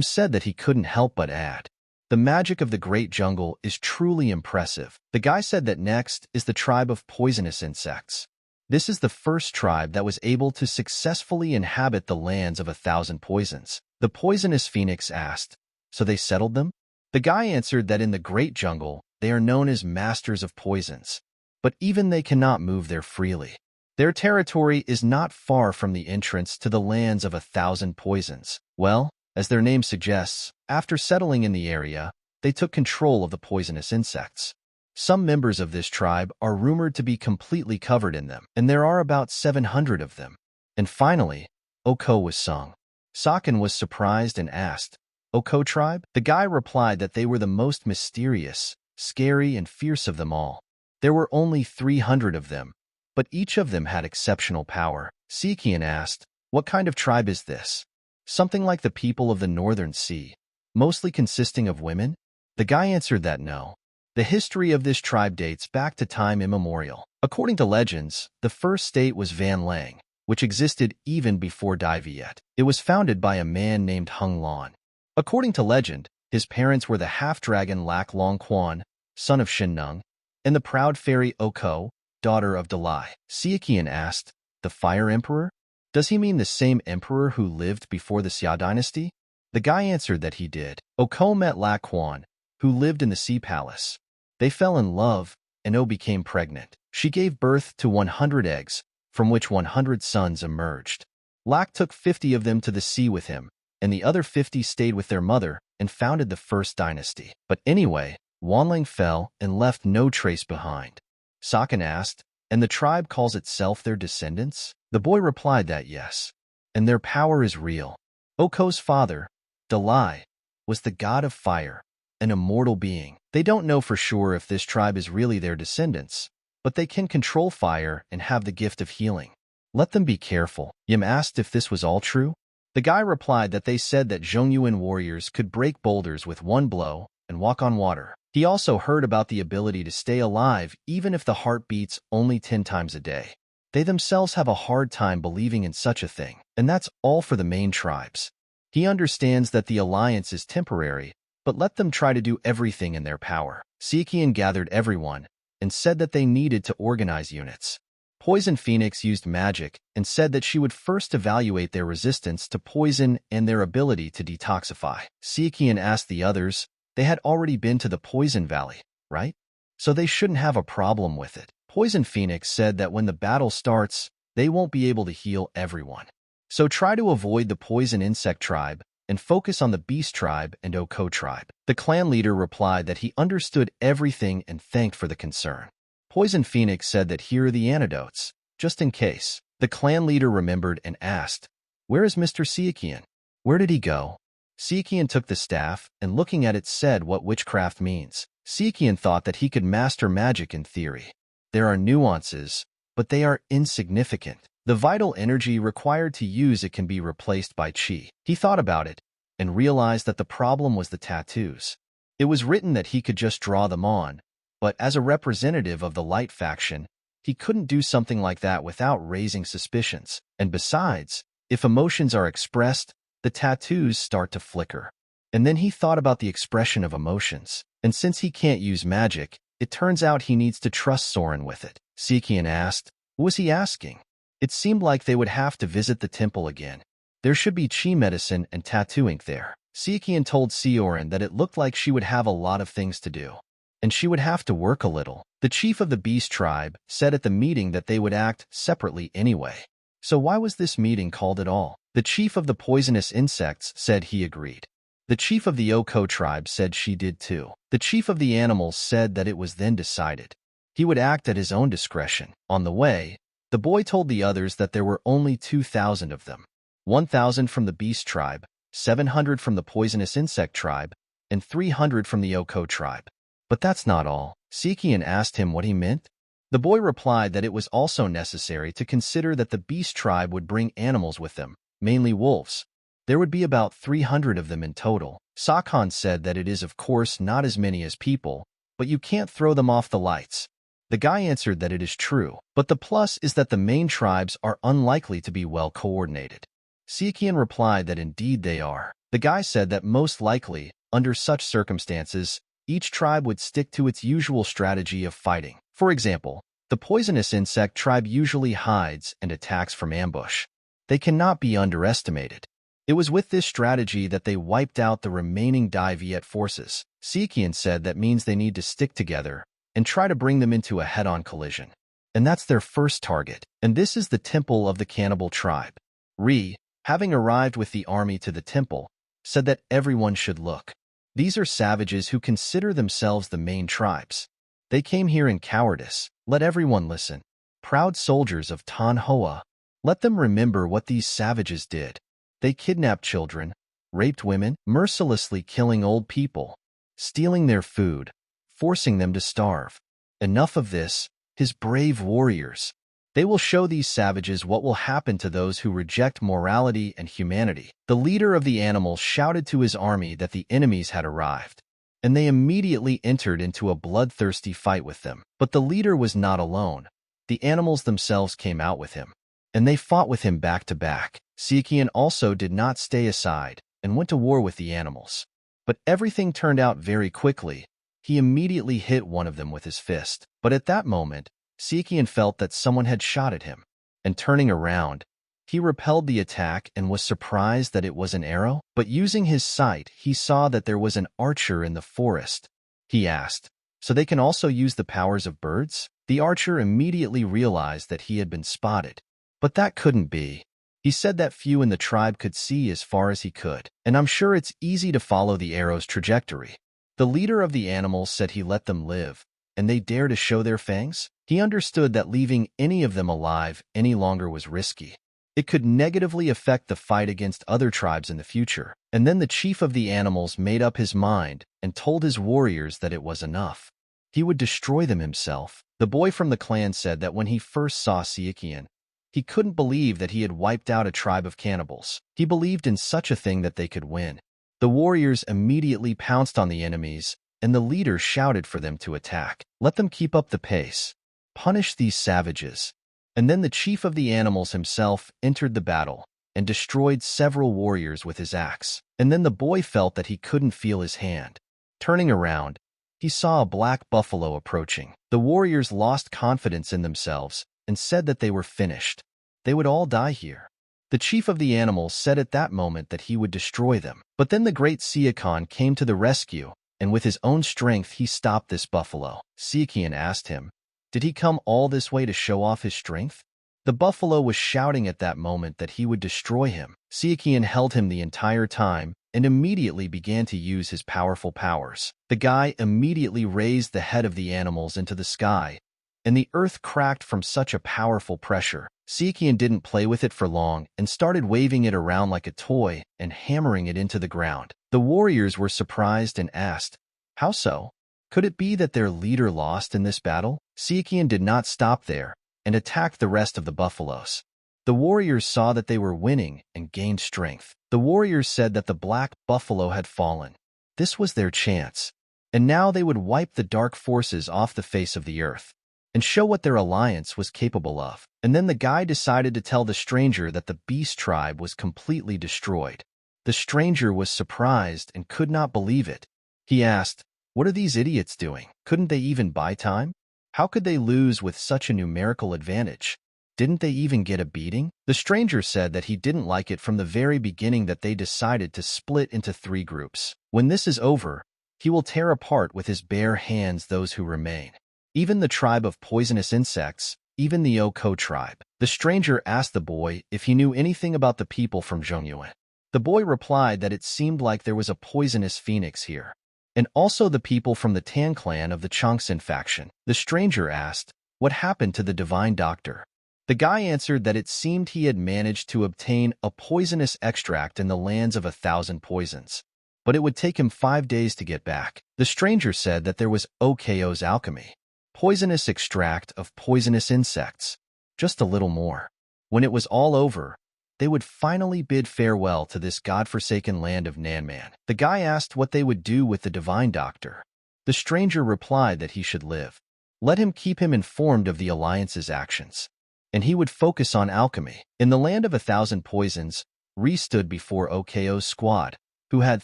Said that he couldn't help but add, the magic of the Great Jungle is truly impressive. The guy said that next is the tribe of poisonous insects. This is the first tribe that was able to successfully inhabit the lands of 1,000 poisons. The poisonous phoenix asked, so they settled them? The guy answered that in the Great Jungle, they are known as masters of poisons, but even they cannot move there freely. Their territory is not far from the entrance to the lands of 1,000 poisons. Well, as their name suggests, after settling in the area, they took control of the poisonous insects. Some members of this tribe are rumored to be completely covered in them, and there are about 700 of them. And finally, Oko was sung. Saken was surprised and asked, Oko tribe? The guy replied that they were the most mysterious, scary, and fierce of them all. There were only 300 of them, but each of them had exceptional power. Sichuan asked, what kind of tribe is this? Something like the people of the Northern Sea, mostly consisting of women? The guy answered that no. The history of this tribe dates back to time immemorial. According to legends, the first state was Van Lang, which existed even before Dai Viet. It was founded by a man named Hung Lan. According to legend, his parents were the half-dragon Lak Long Quan, son of Shin Nung, and the proud fairy Oko, daughter of Dalai. Sichuan asked, the Fire Emperor? Does he mean the same emperor who lived before the Xia dynasty? The guy answered that he did. Oko met Lak Quan, who lived in the Sea Palace. They fell in love, and O became pregnant. She gave birth to 100 eggs, from which 100 sons emerged. Lak took 50 of them to the sea with him, and the other 50 stayed with their mother and founded the first dynasty. But anyway, Wanling fell and left no trace behind. Saken asked, and the tribe calls itself their descendants? The boy replied that yes, and their power is real. Oko's father, Dalai, was the god of fire, an immortal being. They don't know for sure if this tribe is really their descendants, but they can control fire and have the gift of healing. Let them be careful. Yim asked if this was all true. The guy replied that they said that Zhongyuan warriors could break boulders with one blow and walk on water. He also heard about the ability to stay alive even if the heart beats only 10 times a day. They themselves have a hard time believing in such a thing, and that's all for the main tribes. He understands that the alliance is temporary, but let them try to do everything in their power. Sichuan gathered everyone and said that they needed to organize units. Poison Phoenix used magic and said that she would first evaluate their resistance to poison and their ability to detoxify. Sichuan asked the others, they had already been to the Poison Valley, right? So they shouldn't have a problem with it. Poison Phoenix said that when the battle starts, they won't be able to heal everyone. So try to avoid the Poison Insect tribe and focus on the Beast tribe and Oko tribe. The clan leader replied that he understood everything and thanked for the concern. Poison Phoenix said that here are the antidotes, just in case. The clan leader remembered and asked, where is Mr. Sichuan? Where did he go? Sichuan took the staff and looking at it said what witchcraft means. Sichuan thought that he could master magic in theory. There are nuances, but they are insignificant. The vital energy required to use it can be replaced by chi. He thought about it and realized that the problem was the tattoos. It was written that he could just draw them on, but as a representative of the light faction, he couldn't do something like that without raising suspicions. And besides, if emotions are expressed, the tattoos start to flicker. And then he thought about the expression of emotions. And since he can't use magic, it turns out he needs to trust Soren with it. Sichuan asked, what was he asking? It seemed like they would have to visit the temple again. There should be chi medicine and tattoo ink there. Sichuan told Sioran that it looked like she would have a lot of things to do, and she would have to work a little. The chief of the beast tribe said at the meeting that they would act separately anyway. So why was this meeting called at all? The chief of the poisonous insects said he agreed. The chief of the Oko tribe said she did too. The chief of the animals said that it was then decided he would act at his own discretion. On the way, the boy told the others that there were only 2,000 of them. 1,000 from the beast tribe, 700 from the poisonous insect tribe, and 300 from the Oko tribe. But that's not all. Sichuan asked him what he meant. The boy replied that it was also necessary to consider that the beast tribe would bring animals with them, mainly wolves. There would be about 300 of them in total. Sakhan said that it is of course not as many as people, but you can't throw them off the lights. The guy answered that it is true, but the plus is that the main tribes are unlikely to be well coordinated. Sichuan replied that indeed they are. The guy said that most likely, under such circumstances, each tribe would stick to its usual strategy of fighting. For example, the poisonous insect tribe usually hides and attacks from ambush. They cannot be underestimated. It was with this strategy that they wiped out the remaining Dai Viet forces. Sichuan said that means they need to stick together and try to bring them into a head-on collision. And that's their first target. And this is the temple of the cannibal tribe. Ri, having arrived with the army to the temple, said that everyone should look. These are savages who consider themselves the main tribes. They came here in cowardice. Let everyone listen. Proud soldiers of Tan Hoa. Let them remember what these savages did. They kidnapped children, raped women, mercilessly killing old people, stealing their food, forcing them to starve. Enough of this, his brave warriors. They will show these savages what will happen to those who reject morality and humanity. The leader of the animals shouted to his army that the enemies had arrived, and they immediately entered into a bloodthirsty fight with them. But the leader was not alone. The animals themselves came out with him, and they fought with him back to back. Sichuan also did not stay aside and went to war with the animals. But everything turned out very quickly. He immediately hit one of them with his fist. But at that moment, Sichuan felt that someone had shot at him, and turning around, he repelled the attack and was surprised that it was an arrow. But using his sight, he saw that there was an archer in the forest. He asked, so they can also use the powers of birds? The archer immediately realized that he had been spotted. But that couldn't be. He said that few in the tribe could see as far as he could, and I'm sure it's easy to follow the arrow's trajectory. The leader of the animals said he let them live, and they dare to show their fangs? He understood that leaving any of them alive any longer was risky. It could negatively affect the fight against other tribes in the future. And then the chief of the animals made up his mind and told his warriors that it was enough. He would destroy them himself. The boy from the clan said that when he first saw Sichuan, he couldn't believe that he had wiped out a tribe of cannibals. He believed in such a thing that they could win. The warriors immediately pounced on the enemies, and the leader shouted for them to attack. Let them keep up the pace. Punish these savages. And then the chief of the animals himself entered the battle and destroyed several warriors with his axe. And then the boy felt that he couldn't feel his hand. Turning around, he saw a black buffalo approaching. The warriors lost confidence in themselves and said that they were finished. They would all die here. The chief of the animals said at that moment that he would destroy them. But then the great Sichuan came to the rescue, and with his own strength he stopped this buffalo. Sichuan asked him, did he come all this way to show off his strength? The buffalo was shouting at that moment that he would destroy him. Sichuan held him the entire time and immediately began to use his powerful powers. The guy immediately raised the head of the animals into the sky, and the earth cracked from such a powerful pressure. Sichuan didn't play with it for long and started waving it around like a toy and hammering it into the ground. The warriors were surprised and asked, how so? Could it be that their leader lost in this battle? Sichuan did not stop there and attacked the rest of the buffaloes. The warriors saw that they were winning and gained strength. The warriors said that the black buffalo had fallen. This was their chance, and now they would wipe the dark forces off the face of the earth and show what their alliance was capable of. And then the guy decided to tell the stranger that the beast tribe was completely destroyed. The stranger was surprised and could not believe it. He asked, "What are these idiots doing? Couldn't they even buy time? How could they lose with such a numerical advantage? Didn't they even get a beating?" The stranger said that he didn't like it from the very beginning that they decided to split into 3 groups. When this is over, he will tear apart with his bare hands those who remain. Even the tribe of poisonous insects, even the Oko tribe. The stranger asked the boy if he knew anything about the people from Zhongyuan. The boy replied that it seemed like there was a poisonous phoenix here, and also the people from the Tang Clan of the Chongxin faction. The stranger asked, what happened to the divine doctor? The guy answered that it seemed he had managed to obtain a poisonous extract in the lands of 1,000 poisons, but it would take him 5 days to get back. The stranger said that there was Oko's alchemy, poisonous extract of poisonous insects, just a little more. When it was all over, they would finally bid farewell to this godforsaken land of Nanman. The guy asked what they would do with the divine doctor. The stranger replied that he should live. Let him keep him informed of the Alliance's actions, and he would focus on alchemy. In the land of 1,000 poisons, Ri stood before Oko's squad, who had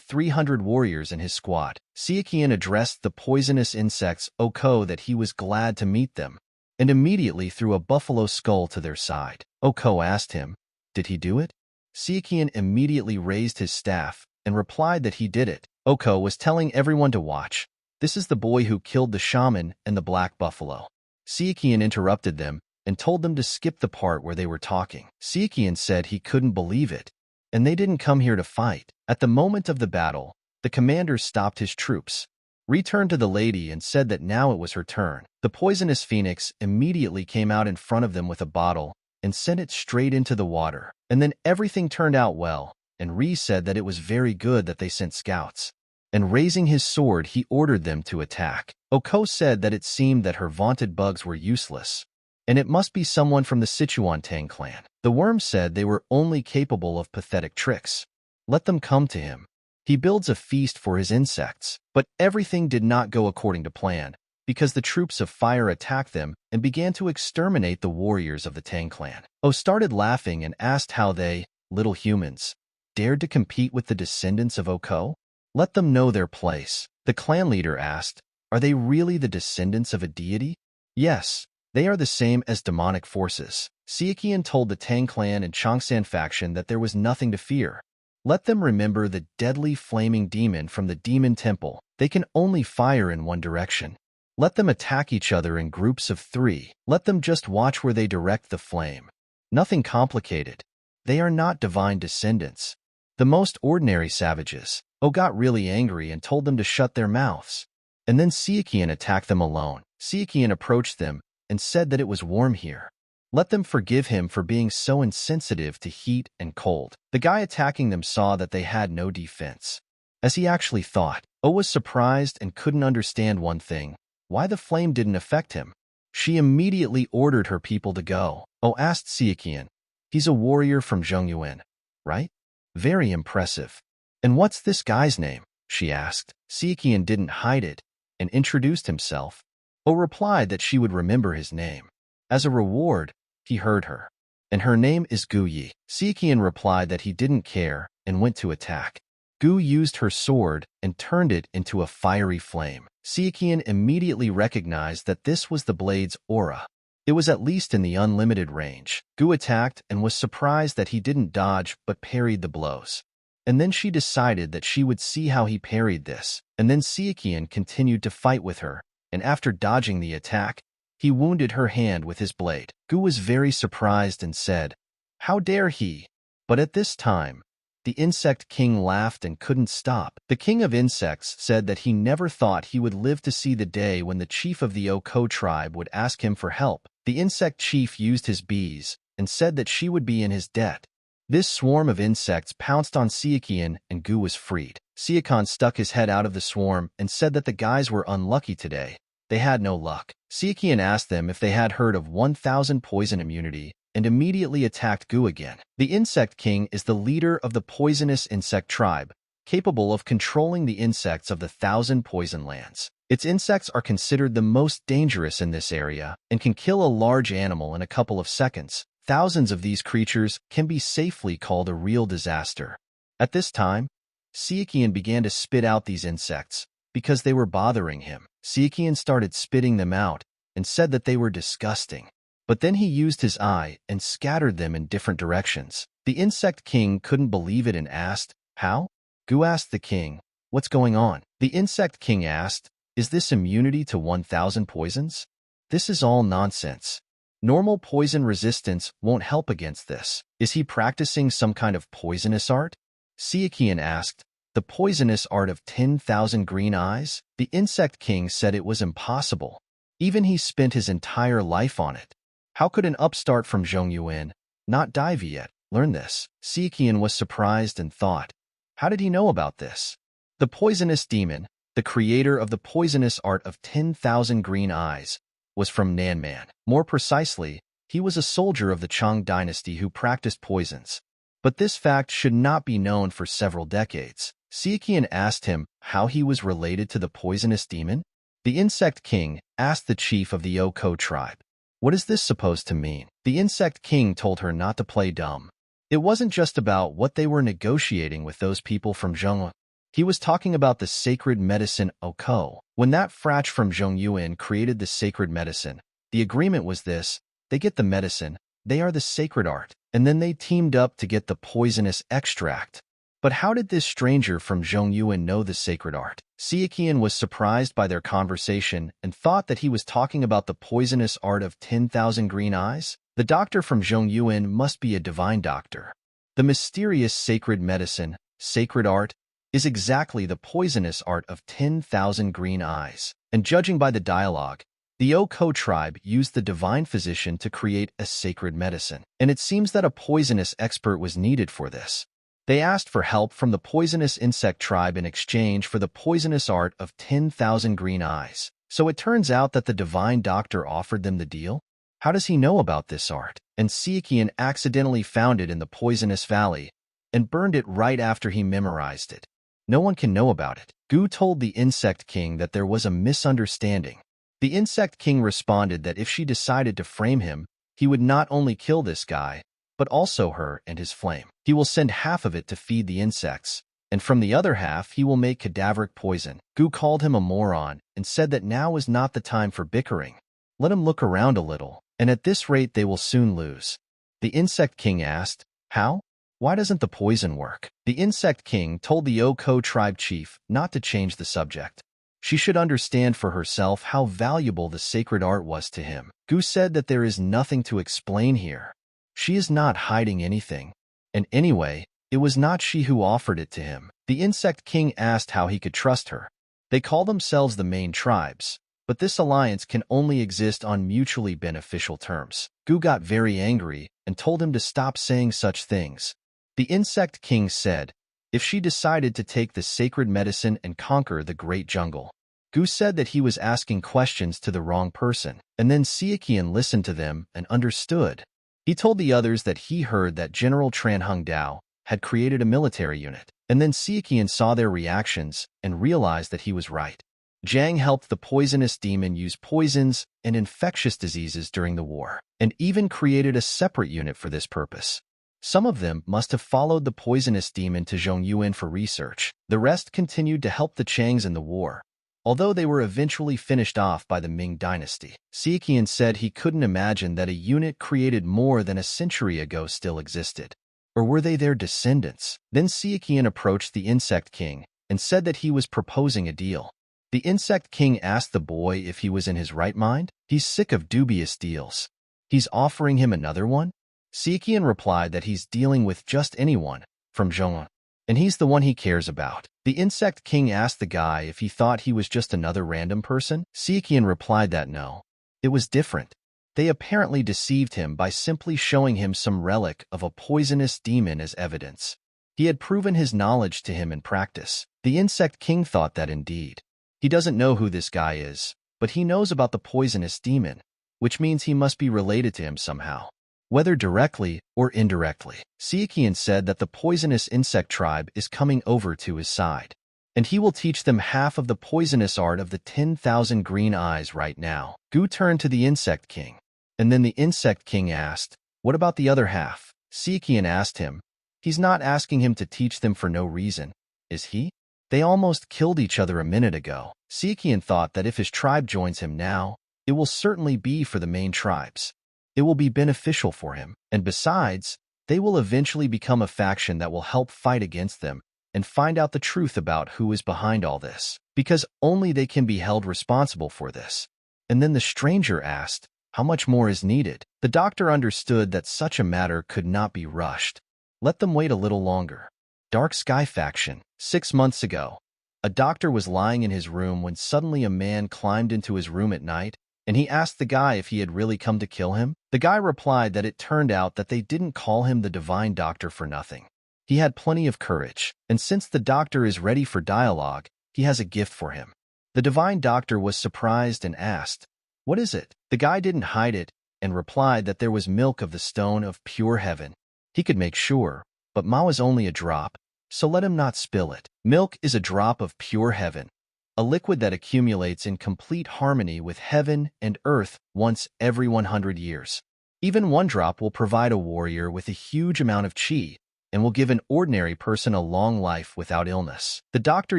300 warriors in his squad. Sichuan addressed the poisonous insects Oko that he was glad to meet them, and immediately threw a buffalo skull to their side. Oko asked him, did he do it? Sichuan immediately raised his staff and replied that he did it. Oko was telling everyone to watch. This is the boy who killed the shaman and the black buffalo. Sichuan interrupted them and told them to skip the part where they were talking. Sichuan said he couldn't believe it, and they didn't come here to fight. At the moment of the battle, the commander stopped his troops, returned to the lady and said that now it was her turn. The poisonous phoenix immediately came out in front of them with a bottle and sent it straight into the water. And then everything turned out well, and Ri said that it was very good that they sent scouts. And raising his sword, he ordered them to attack. Oko said that it seemed that her vaunted bugs were useless, and it must be someone from the Sichuan Tang Clan. The worm said they were only capable of pathetic tricks. Let them come to him. He builds a feast for his insects. But everything did not go according to plan, because the troops of fire attacked them and began to exterminate the warriors of the Tang Clan. O started laughing and asked how they, little humans, dared to compete with the descendants of Oko. Let them know their place. The clan leader asked, are they really the descendants of a deity? Yes, they are the same as demonic forces. Sichuan told the Tang Clan and Chongsan faction that there was nothing to fear. Let them remember the deadly flaming demon from the demon temple. They can only fire in one direction. Let them attack each other in groups of 3. Let them just watch where they direct the flame. Nothing complicated. They are not divine descendants. The most ordinary savages. O got really angry and told them to shut their mouths. And then Sichuan attacked them alone. Sichuan approached them and said that it was warm here. Let them forgive him for being so insensitive to heat and cold. The guy attacking them saw that they had no defense, as he actually thought. O was surprised and couldn't understand one thing. Why the flame didn't affect him. She immediately ordered her people to go. O asked Sichuan, he's a warrior from Zhongyuan, right? Very impressive. And what's this guy's name? She asked. Sichuan didn't hide it and introduced himself. O replied that she would remember his name. As a reward, he heard her. And her name is Gu Yi. Sichuan replied that he didn't care and went to attack. Gu used her sword and turned it into a fiery flame. Sichuan immediately recognized that this was the blade's aura. It was at least in the unlimited range. Gu attacked and was surprised that he didn't dodge but parried the blows. And then she decided that she would see how he parried this. And then Sichuan continued to fight with her, and after dodging the attack, he wounded her hand with his blade. Gu was very surprised and said, how dare he? But at this time, the insect king laughed and couldn't stop. The king of insects said that he never thought he would live to see the day when the chief of the Oko tribe would ask him for help. The insect chief used his bees and said that she would be in his debt. This swarm of insects pounced on Sichuan and Gu was freed. Sichuan stuck his head out of the swarm and said that the guys were unlucky today. They had no luck. Sichuan asked them if they had heard of 1,000 poison immunity and immediately attacked Gu again. The Insect King is the leader of the poisonous insect tribe, capable of controlling the insects of the 1,000 poison lands. Its insects are considered the most dangerous in this area and can kill a large animal in a couple of seconds. Thousands of these creatures can be safely called a real disaster. At this time, Sichuan began to spit out these insects because they were bothering him. Sichuan started spitting them out and said that they were disgusting. But then he used his eye and scattered them in different directions. The insect king couldn't believe it and asked, "How?" Gu asked the king, "What's going on?" The insect king asked, "Is this immunity to 1,000 poisons? This is all nonsense. Normal poison resistance won't help against this. Is he practicing some kind of poisonous art?" Sichuan asked, "The poisonous art of 10,000 green eyes?" The insect king said it was impossible. Even he spent his entire life on it. How could an upstart from Zhongyuan not dive yet learn this? Sichuan was surprised and thought, how did he know about this? The poisonous demon, the creator of the poisonous art of 10,000 green eyes, was from Nanman. More precisely, he was a soldier of the Chang dynasty who practiced poisons. But this fact should not be known for several decades. Sichuan asked him how he was related to the poisonous demon. The insect king asked the chief of the Oko tribe, "What is this supposed to mean?" The insect king told her not to play dumb. It wasn't just about what they were negotiating with those people from Zhongyuan. He was talking about the sacred medicine Oko. When that frach from Zhongyuan created the sacred medicine, the agreement was this: they get the medicine, they are the sacred art, and then they teamed up to get the poisonous extract. But how did this stranger from Zhongyuan know the sacred art? Sichuan was surprised by their conversation and thought that he was talking about the poisonous art of 10,000 green eyes. The doctor from Zhongyuan must be a divine doctor. The mysterious sacred medicine, sacred art, is exactly the poisonous art of 10,000 green eyes. And judging by the dialogue, the Oko tribe used the divine physician to create a sacred medicine. And it seems that a poisonous expert was needed for this. They asked for help from the poisonous insect tribe in exchange for the poisonous art of 10,000 green eyes. So it turns out that the divine doctor offered them the deal? How does he know about this art? And Sichuan accidentally found it in the poisonous valley and burned it right after he memorized it. No one can know about it. Gu told the insect king that there was a misunderstanding. The insect king responded that if she decided to frame him, he would not only kill this guy, but also her and his flame. He will send half of it to feed the insects, and from the other half he will make cadaveric poison. Gu called him a moron and said that now is not the time for bickering. Let him look around a little, and at this rate they will soon lose. The insect king asked, "How? Why doesn't the poison work?" The insect king told the Oko tribe chief not to change the subject. She should understand for herself how valuable the sacred art was to him. Gu said that there is nothing to explain here. She is not hiding anything. And anyway, it was not she who offered it to him. The insect king asked how he could trust her. They call themselves the main tribes, but this alliance can only exist on mutually beneficial terms. Gu got very angry and told him to stop saying such things. The insect king said, if she decided to take the sacred medicine and conquer the great jungle. Gu said that he was asking questions to the wrong person, and then Sichuan listened to them and understood. He told the others that he heard that General Tran Hung Dao had created a military unit, and then Sichuan saw their reactions and realized that he was right. Zhang helped the poisonous demon use poisons and infectious diseases during the war, and even created a separate unit for this purpose. Some of them must have followed the poisonous demon to Zhongyuan for research. The rest continued to help the Changs in the war, although they were eventually finished off by the Ming dynasty. Sichuan said he couldn't imagine that a unit created more than a century ago still existed. Or were they their descendants? Then Sichuan approached the insect king and said that he was proposing a deal. The insect king asked the boy if he was in his right mind. He's sick of dubious deals. He's offering him another one? Sichuan replied that he's dealing with just anyone from Zhongyuan, and he's the one he cares about. The insect king asked the guy if he thought he was just another random person. Sichuan replied that no, it was different. They apparently deceived him by simply showing him some relic of a poisonous demon as evidence. He had proven his knowledge to him in practice. The insect king thought that indeed. He doesn't know who this guy is, but he knows about the poisonous demon, which means he must be related to him somehow, whether directly or indirectly. Sichuan said that the poisonous insect tribe is coming over to his side, and he will teach them half of the poisonous art of the 10,000 green eyes right now. Gu turned to the insect king, and then the insect king asked, what about the other half? Sichuan asked him. He's not asking him to teach them for no reason, is he? They almost killed each other a minute ago. Sichuan thought that if his tribe joins him now, it will certainly be for the main tribes. It will be beneficial for him, and besides, they will eventually become a faction that will help fight against them and find out the truth about who is behind all this, because only they can be held responsible for this. And then the stranger asked, how much more is needed? The doctor understood that such a matter could not be rushed. Let them wait a little longer. Dark Sky Faction. 6 months ago, a doctor was lying in his room when suddenly a man climbed into his room at night, and he asked the guy if he had really come to kill him. The guy replied that it turned out that they didn't call him the Divine Doctor for nothing. He had plenty of courage, and since the doctor is ready for dialogue, he has a gift for him. The Divine Doctor was surprised and asked, what is it? The guy didn't hide it and replied that there was milk of the stone of pure heaven. He could make sure, but Ma is only a drop, so let him not spill it. Milk is a drop of pure heaven, a liquid that accumulates in complete harmony with heaven and earth once every 100 years. Even one drop will provide a warrior with a huge amount of chi and will give an ordinary person a long life without illness. The doctor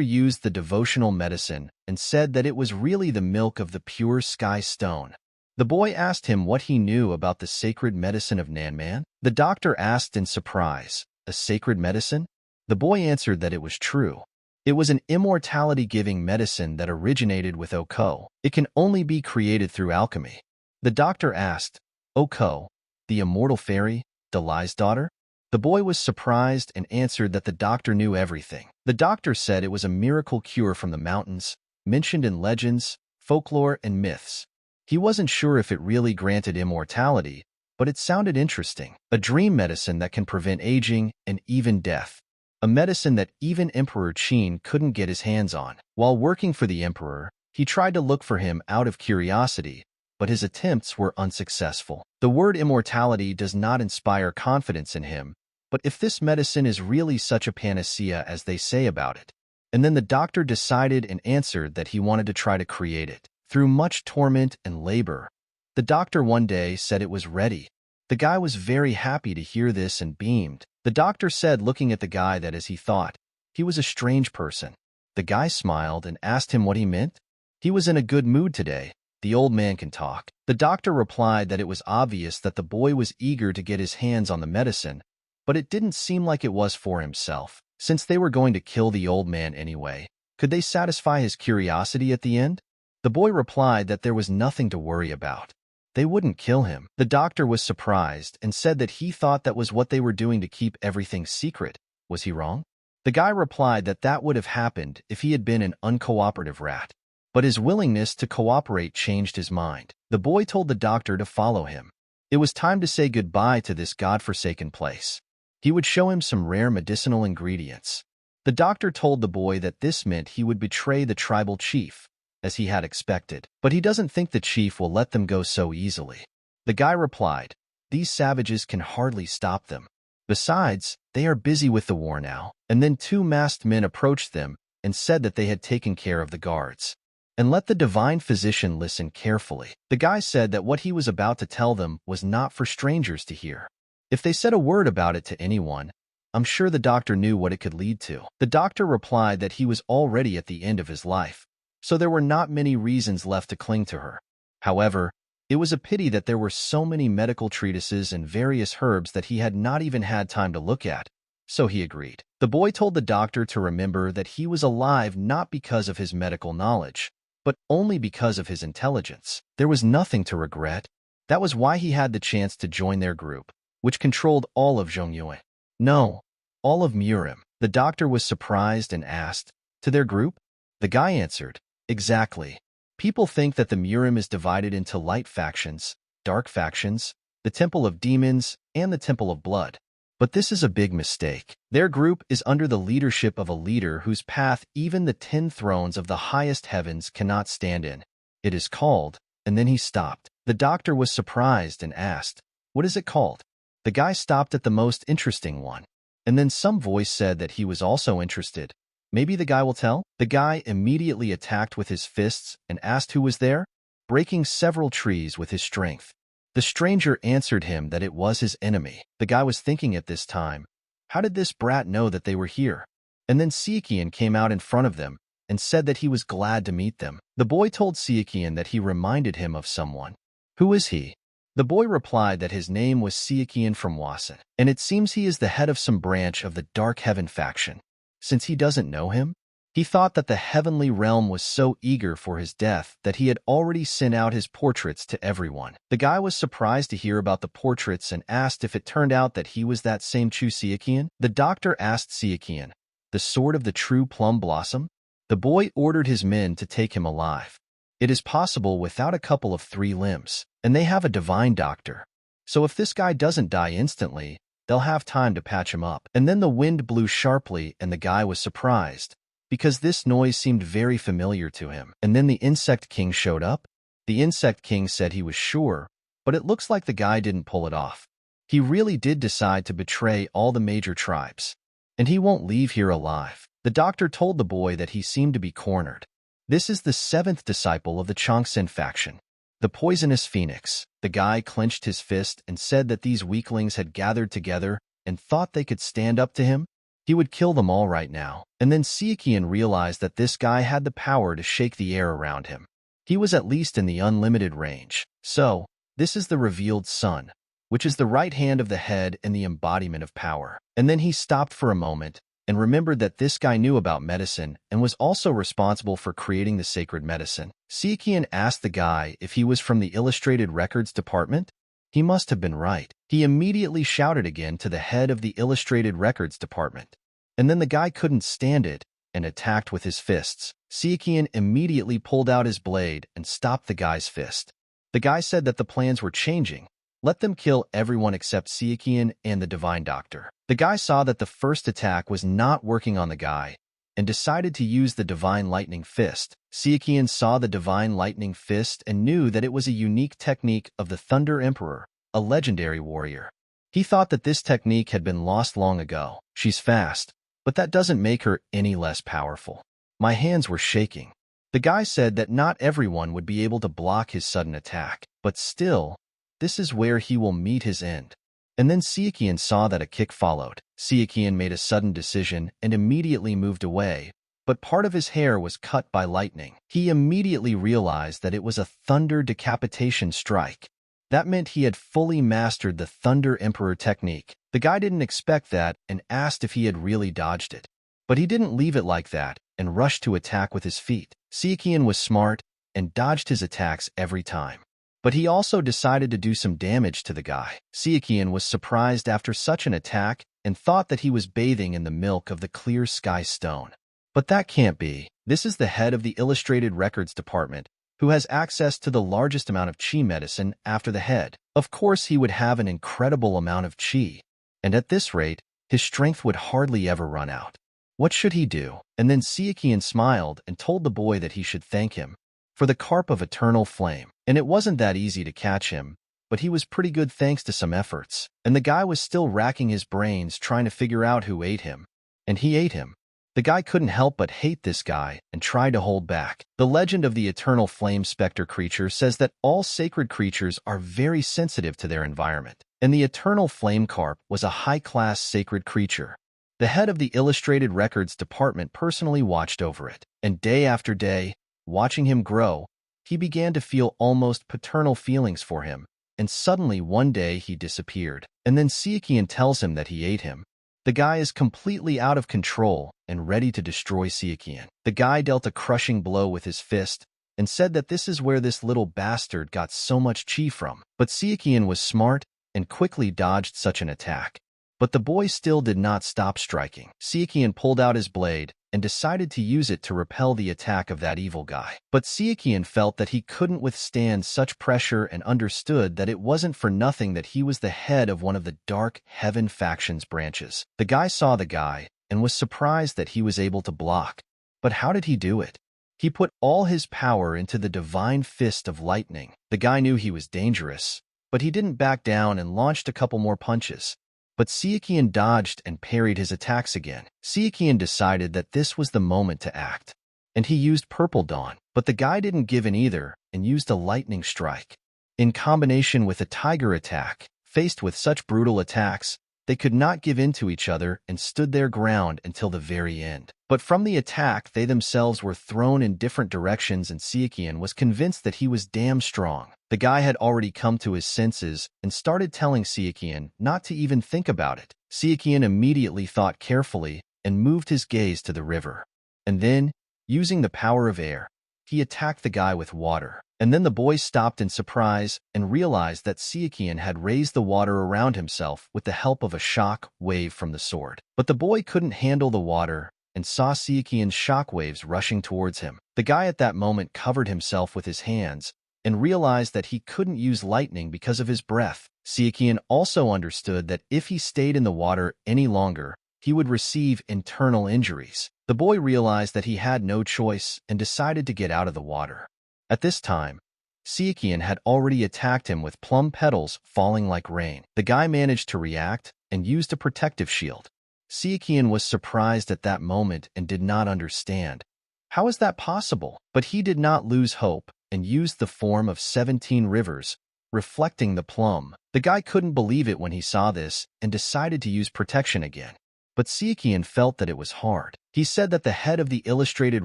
used the devotional medicine and said that it was really the milk of the pure sky stone. The boy asked him what he knew about the sacred medicine of Nanman. The doctor asked in surprise, a sacred medicine? The boy answered that it was true. It was an immortality-giving medicine that originated with Oko. It can only be created through alchemy. The doctor asked, Oko, the immortal fairy, Dalai's daughter? The boy was surprised and answered that the doctor knew everything. The doctor said it was a miracle cure from the mountains, mentioned in legends, folklore, and myths. He wasn't sure if it really granted immortality, but it sounded interesting. A dream medicine that can prevent aging and even death. A medicine that even Emperor Qin couldn't get his hands on. While working for the emperor, he tried to look for him out of curiosity, but his attempts were unsuccessful. The word immortality does not inspire confidence in him, but if this medicine is really such a panacea as they say about it. And then the doctor decided and answered that he wanted to try to create it. Through much torment and labor, the doctor one day said it was ready. The guy was very happy to hear this and beamed. The doctor said, looking at the guy, that as he thought, he was a strange person. The guy smiled and asked him what he meant. He was in a good mood today. The old man can talk. The doctor replied that it was obvious that the boy was eager to get his hands on the medicine, but it didn't seem like it was for himself. Since they were going to kill the old man anyway, could they satisfy his curiosity at the end? The boy replied that there was nothing to worry about. They wouldn't kill him. The doctor was surprised and said that he thought that was what they were doing to keep everything secret. Was he wrong? The guy replied that that would have happened if he had been an uncooperative rat. But his willingness to cooperate changed his mind. The boy told the doctor to follow him. It was time to say goodbye to this godforsaken place. He would show him some rare medicinal ingredients. The doctor told the boy that this meant he would betray the tribal chief, as he had expected. But he doesn't think the chief will let them go so easily. The guy replied, these savages can hardly stop them. Besides, they are busy with the war now. And then 2 masked men approached them and said that they had taken care of the guards. And let the divine physician listen carefully. The guy said that what he was about to tell them was not for strangers to hear. If they said a word about it to anyone, I'm sure the doctor knew what it could lead to. The doctor replied that he was already at the end of his life, so there were not many reasons left to cling to her. However, it was a pity that there were so many medical treatises and various herbs that he had not even had time to look at, so he agreed. The boy told the doctor to remember that he was alive not because of his medical knowledge, but only because of his intelligence. There was nothing to regret. That was why he had the chance to join their group, which controlled all of Zhongyue. No, all of MURIM. The doctor was surprised and asked, to their group? The guy answered, exactly. People think that the MURIM is divided into light factions, dark factions, the Temple of Demons, and the Temple of Blood. But this is a big mistake. Their group is under the leadership of a leader whose path even the 10 thrones of the highest heavens cannot stand in. It is called, and then he stopped. The doctor was surprised and asked, what is it called? The guy stopped at the most interesting one. And then some voice said that he was also interested. Maybe the guy will tell? The guy immediately attacked with his fists and asked who was there, breaking several trees with his strength. The stranger answered him that it was his enemy. The guy was thinking at this time, How did this brat know that they were here? And then Sichuan came out in front of them and said that he was glad to meet them. The boy told Sichuan that he reminded him of someone. Who is he? The boy replied that his name was Sichuan from Wasan, and it seems he is the head of some branch of the Dark Heaven faction. Since he doesn't know him, he thought that the heavenly realm was so eager for his death that he had already sent out his portraits to everyone. The guy was surprised to hear about the portraits and asked if it turned out that he was that same Chu Sichuan. The doctor asked Sichuan, the sword of the true plum blossom? The boy ordered his men to take him alive. It is possible without a couple of 3 limbs, and they have a divine doctor. So if this guy doesn't die instantly, they'll have time to patch him up. And then the wind blew sharply and the guy was surprised, because this noise seemed very familiar to him. And then the Insect King showed up. The Insect King said he was sure, but it looks like the guy didn't pull it off. He really did decide to betray all the major tribes, and he won't leave here alive. The doctor told the boy that he seemed to be cornered. This is the 7th disciple of the Chongsen faction, the Poisonous Phoenix. The guy clenched his fist and said that these weaklings had gathered together and thought they could stand up to him. He would kill them all right now. And then Sichuan realized that this guy had the power to shake the air around him. He was at least in the unlimited range. So, this is the revealed sun, which is the right hand of the head and the embodiment of power. And then he stopped for a moment and remembered that this guy knew about medicine and was also responsible for creating the sacred medicine. Sichuan asked the guy if he was from the Illustrated Records department. He must have been right. He immediately shouted again to the head of the Illustrated Records department. And then the guy couldn't stand it and attacked with his fists. Sichuan immediately pulled out his blade and stopped the guy's fist. The guy said that the plans were changing. Let them kill everyone except Sichuan and the Divine Doctor. The guy saw that the first attack was not working on the guy and decided to use the Divine Lightning Fist. Sichuan saw the Divine Lightning Fist and knew that it was a unique technique of the Thunder Emperor, a legendary warrior. He thought that this technique had been lost long ago. She's fast, but that doesn't make her any less powerful. My hands were shaking. The guy said that not everyone would be able to block his sudden attack, but still, this is where he will meet his end. And then Sichuan saw that a kick followed. Sichuan made a sudden decision and immediately moved away, but part of his hair was cut by lightning. He immediately realized that it was a thunder decapitation strike. That meant he had fully mastered the Thunder Emperor technique. The guy didn't expect that and asked if he had really dodged it. But he didn't leave it like that and rushed to attack with his feet. Sichuan was smart and dodged his attacks every time. But he also decided to do some damage to the guy. Sichuan was surprised after such an attack and thought that he was bathing in the milk of the clear sky stone. But that can't be. This is the head of the Illustrated Records department, who has access to the largest amount of chi medicine after the head. Of course, he would have an incredible amount of chi, and at this rate, his strength would hardly ever run out. What should he do? And then Sichuan smiled and told the boy that he should thank him for the carp of eternal flame. And it wasn't that easy to catch him, but he was pretty good thanks to some efforts. And the guy was still racking his brains trying to figure out who ate him. And he ate him. The guy couldn't help but hate this guy and tried to hold back. The legend of the eternal flame specter creature says that all sacred creatures are very sensitive to their environment. And the eternal flame carp was a high-class sacred creature. The head of the Illustrated Records department personally watched over it. And day after day, watching him grow, he began to feel almost paternal feelings for him, and suddenly one day he disappeared. And then Sichuan tells him that he ate him. The guy is completely out of control and ready to destroy Sichuan. The guy dealt a crushing blow with his fist and said that this is where this little bastard got so much chi from. But Sichuan was smart and quickly dodged such an attack. But the boy still did not stop striking. Sichuan pulled out his blade and decided to use it to repel the attack of that evil guy. But Sichuan felt that he couldn't withstand such pressure and understood that it wasn't for nothing that he was the head of one of the Dark Heaven faction's branches. The guy saw the guy and was surprised that he was able to block. But how did he do it? He put all his power into the divine fist of lightning. The guy knew he was dangerous, but he didn't back down and launched a couple more punches. But Sichuan dodged and parried his attacks again. Sichuan decided that this was the moment to act, and he used Purple Dawn. But the guy didn't give in either and used a lightning strike. In combination with a tiger attack, faced with such brutal attacks, They could not give in to each other and stood their ground until the very end. But from the attack, they themselves were thrown in different directions, and Sichuan was convinced that he was damn strong. The guy had already come to his senses and started telling Sichuan not to even think about it. Sichuan immediately thought carefully and moved his gaze to the river. And then, using the power of air, he attacked the guy with water. And then the boy stopped in surprise and realized that Sichuan had raised the water around himself with the help of a shock wave from the sword. But the boy couldn't handle the water and saw Sichuan's shock waves rushing towards him. The guy at that moment covered himself with his hands and realized that he couldn't use lightning because of his breath. Sichuan also understood that if he stayed in the water any longer, he would receive internal injuries. The boy realized that he had no choice and decided to get out of the water. At this time, Sichuan had already attacked him with plum petals falling like rain. The guy managed to react and used a protective shield. Sichuan was surprised at that moment and did not understand. How is that possible? But he did not lose hope and used the form of 17 rivers, reflecting the plum. The guy couldn't believe it when he saw this and decided to use protection again. But Sichuan felt that it was hard. He said that the head of the Illustrated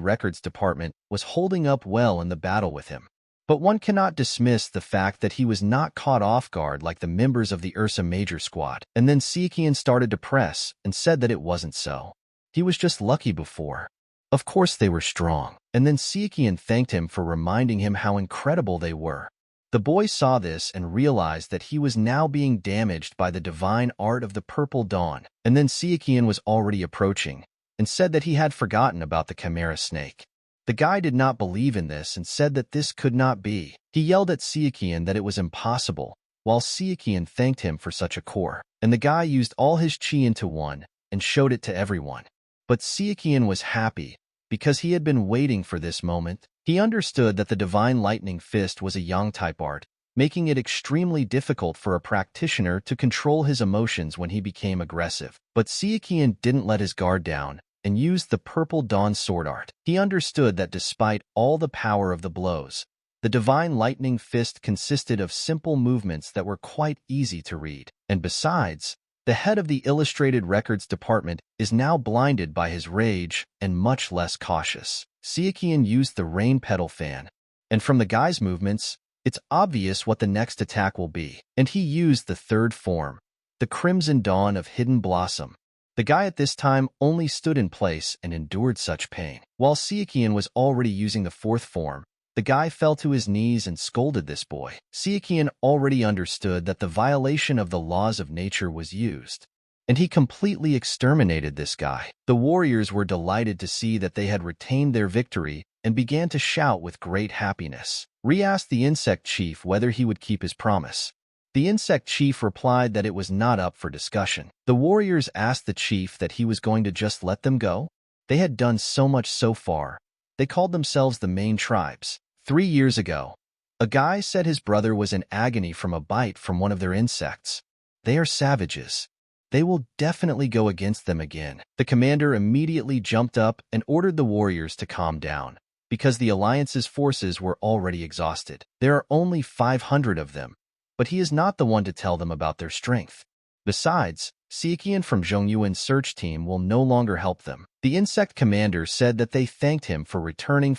Records department was holding up well in the battle with him. But one cannot dismiss the fact that he was not caught off guard like the members of the Ursa Major squad. And then Sichuan started to press and said that it wasn't so. He was just lucky before. Of course they were strong. And then Sichuan thanked him for reminding him how incredible they were. The boy saw this and realized that he was now being damaged by the divine art of the Purple Dawn. And then Sichuan was already approaching and said that he had forgotten about the Chimera Snake. The guy did not believe in this and said that this could not be. He yelled at Sichuan that it was impossible, while Sichuan thanked him for such a core. And the guy used all his chi into one and showed it to everyone. But Sichuan was happy because he had been waiting for this moment. He understood that the Divine Lightning Fist was a Yang-type art, making it extremely difficult for a practitioner to control his emotions when he became aggressive. But Sichuan didn't let his guard down and used the Purple Dawn sword art. He understood that despite all the power of the blows, the Divine Lightning Fist consisted of simple movements that were quite easy to read. And besides, the head of the Illustrated Records department is now blinded by his rage and much less cautious. Sichuan used the rain petal fan, and from the guy's movements, it's obvious what the next attack will be. And he used the third form, the Crimson Dawn of Hidden Blossom. The guy at this time only stood in place and endured such pain. While Sichuan was already using the fourth form, the guy fell to his knees and scolded this boy. Sichuan already understood that the violation of the laws of nature was used, and he completely exterminated this guy. The warriors were delighted to see that they had retained their victory and began to shout with great happiness. Ri asked the insect chief whether he would keep his promise. The insect chief replied that it was not up for discussion. The warriors asked the chief that he was going to just let them go. They had done so much so far. They called themselves the main tribes. 3 years ago, a guy said his brother was in agony from a bite from one of their insects. They are savages. They will definitely go against them again. The commander immediately jumped up and ordered the warriors to calm down, because the Alliance's forces were already exhausted. There are only 500 of them, but he is not the one to tell them about their strength. Besides, Sichuan from Zhongyuan's search team will no longer help them. The insect commander said that they thanked him for returning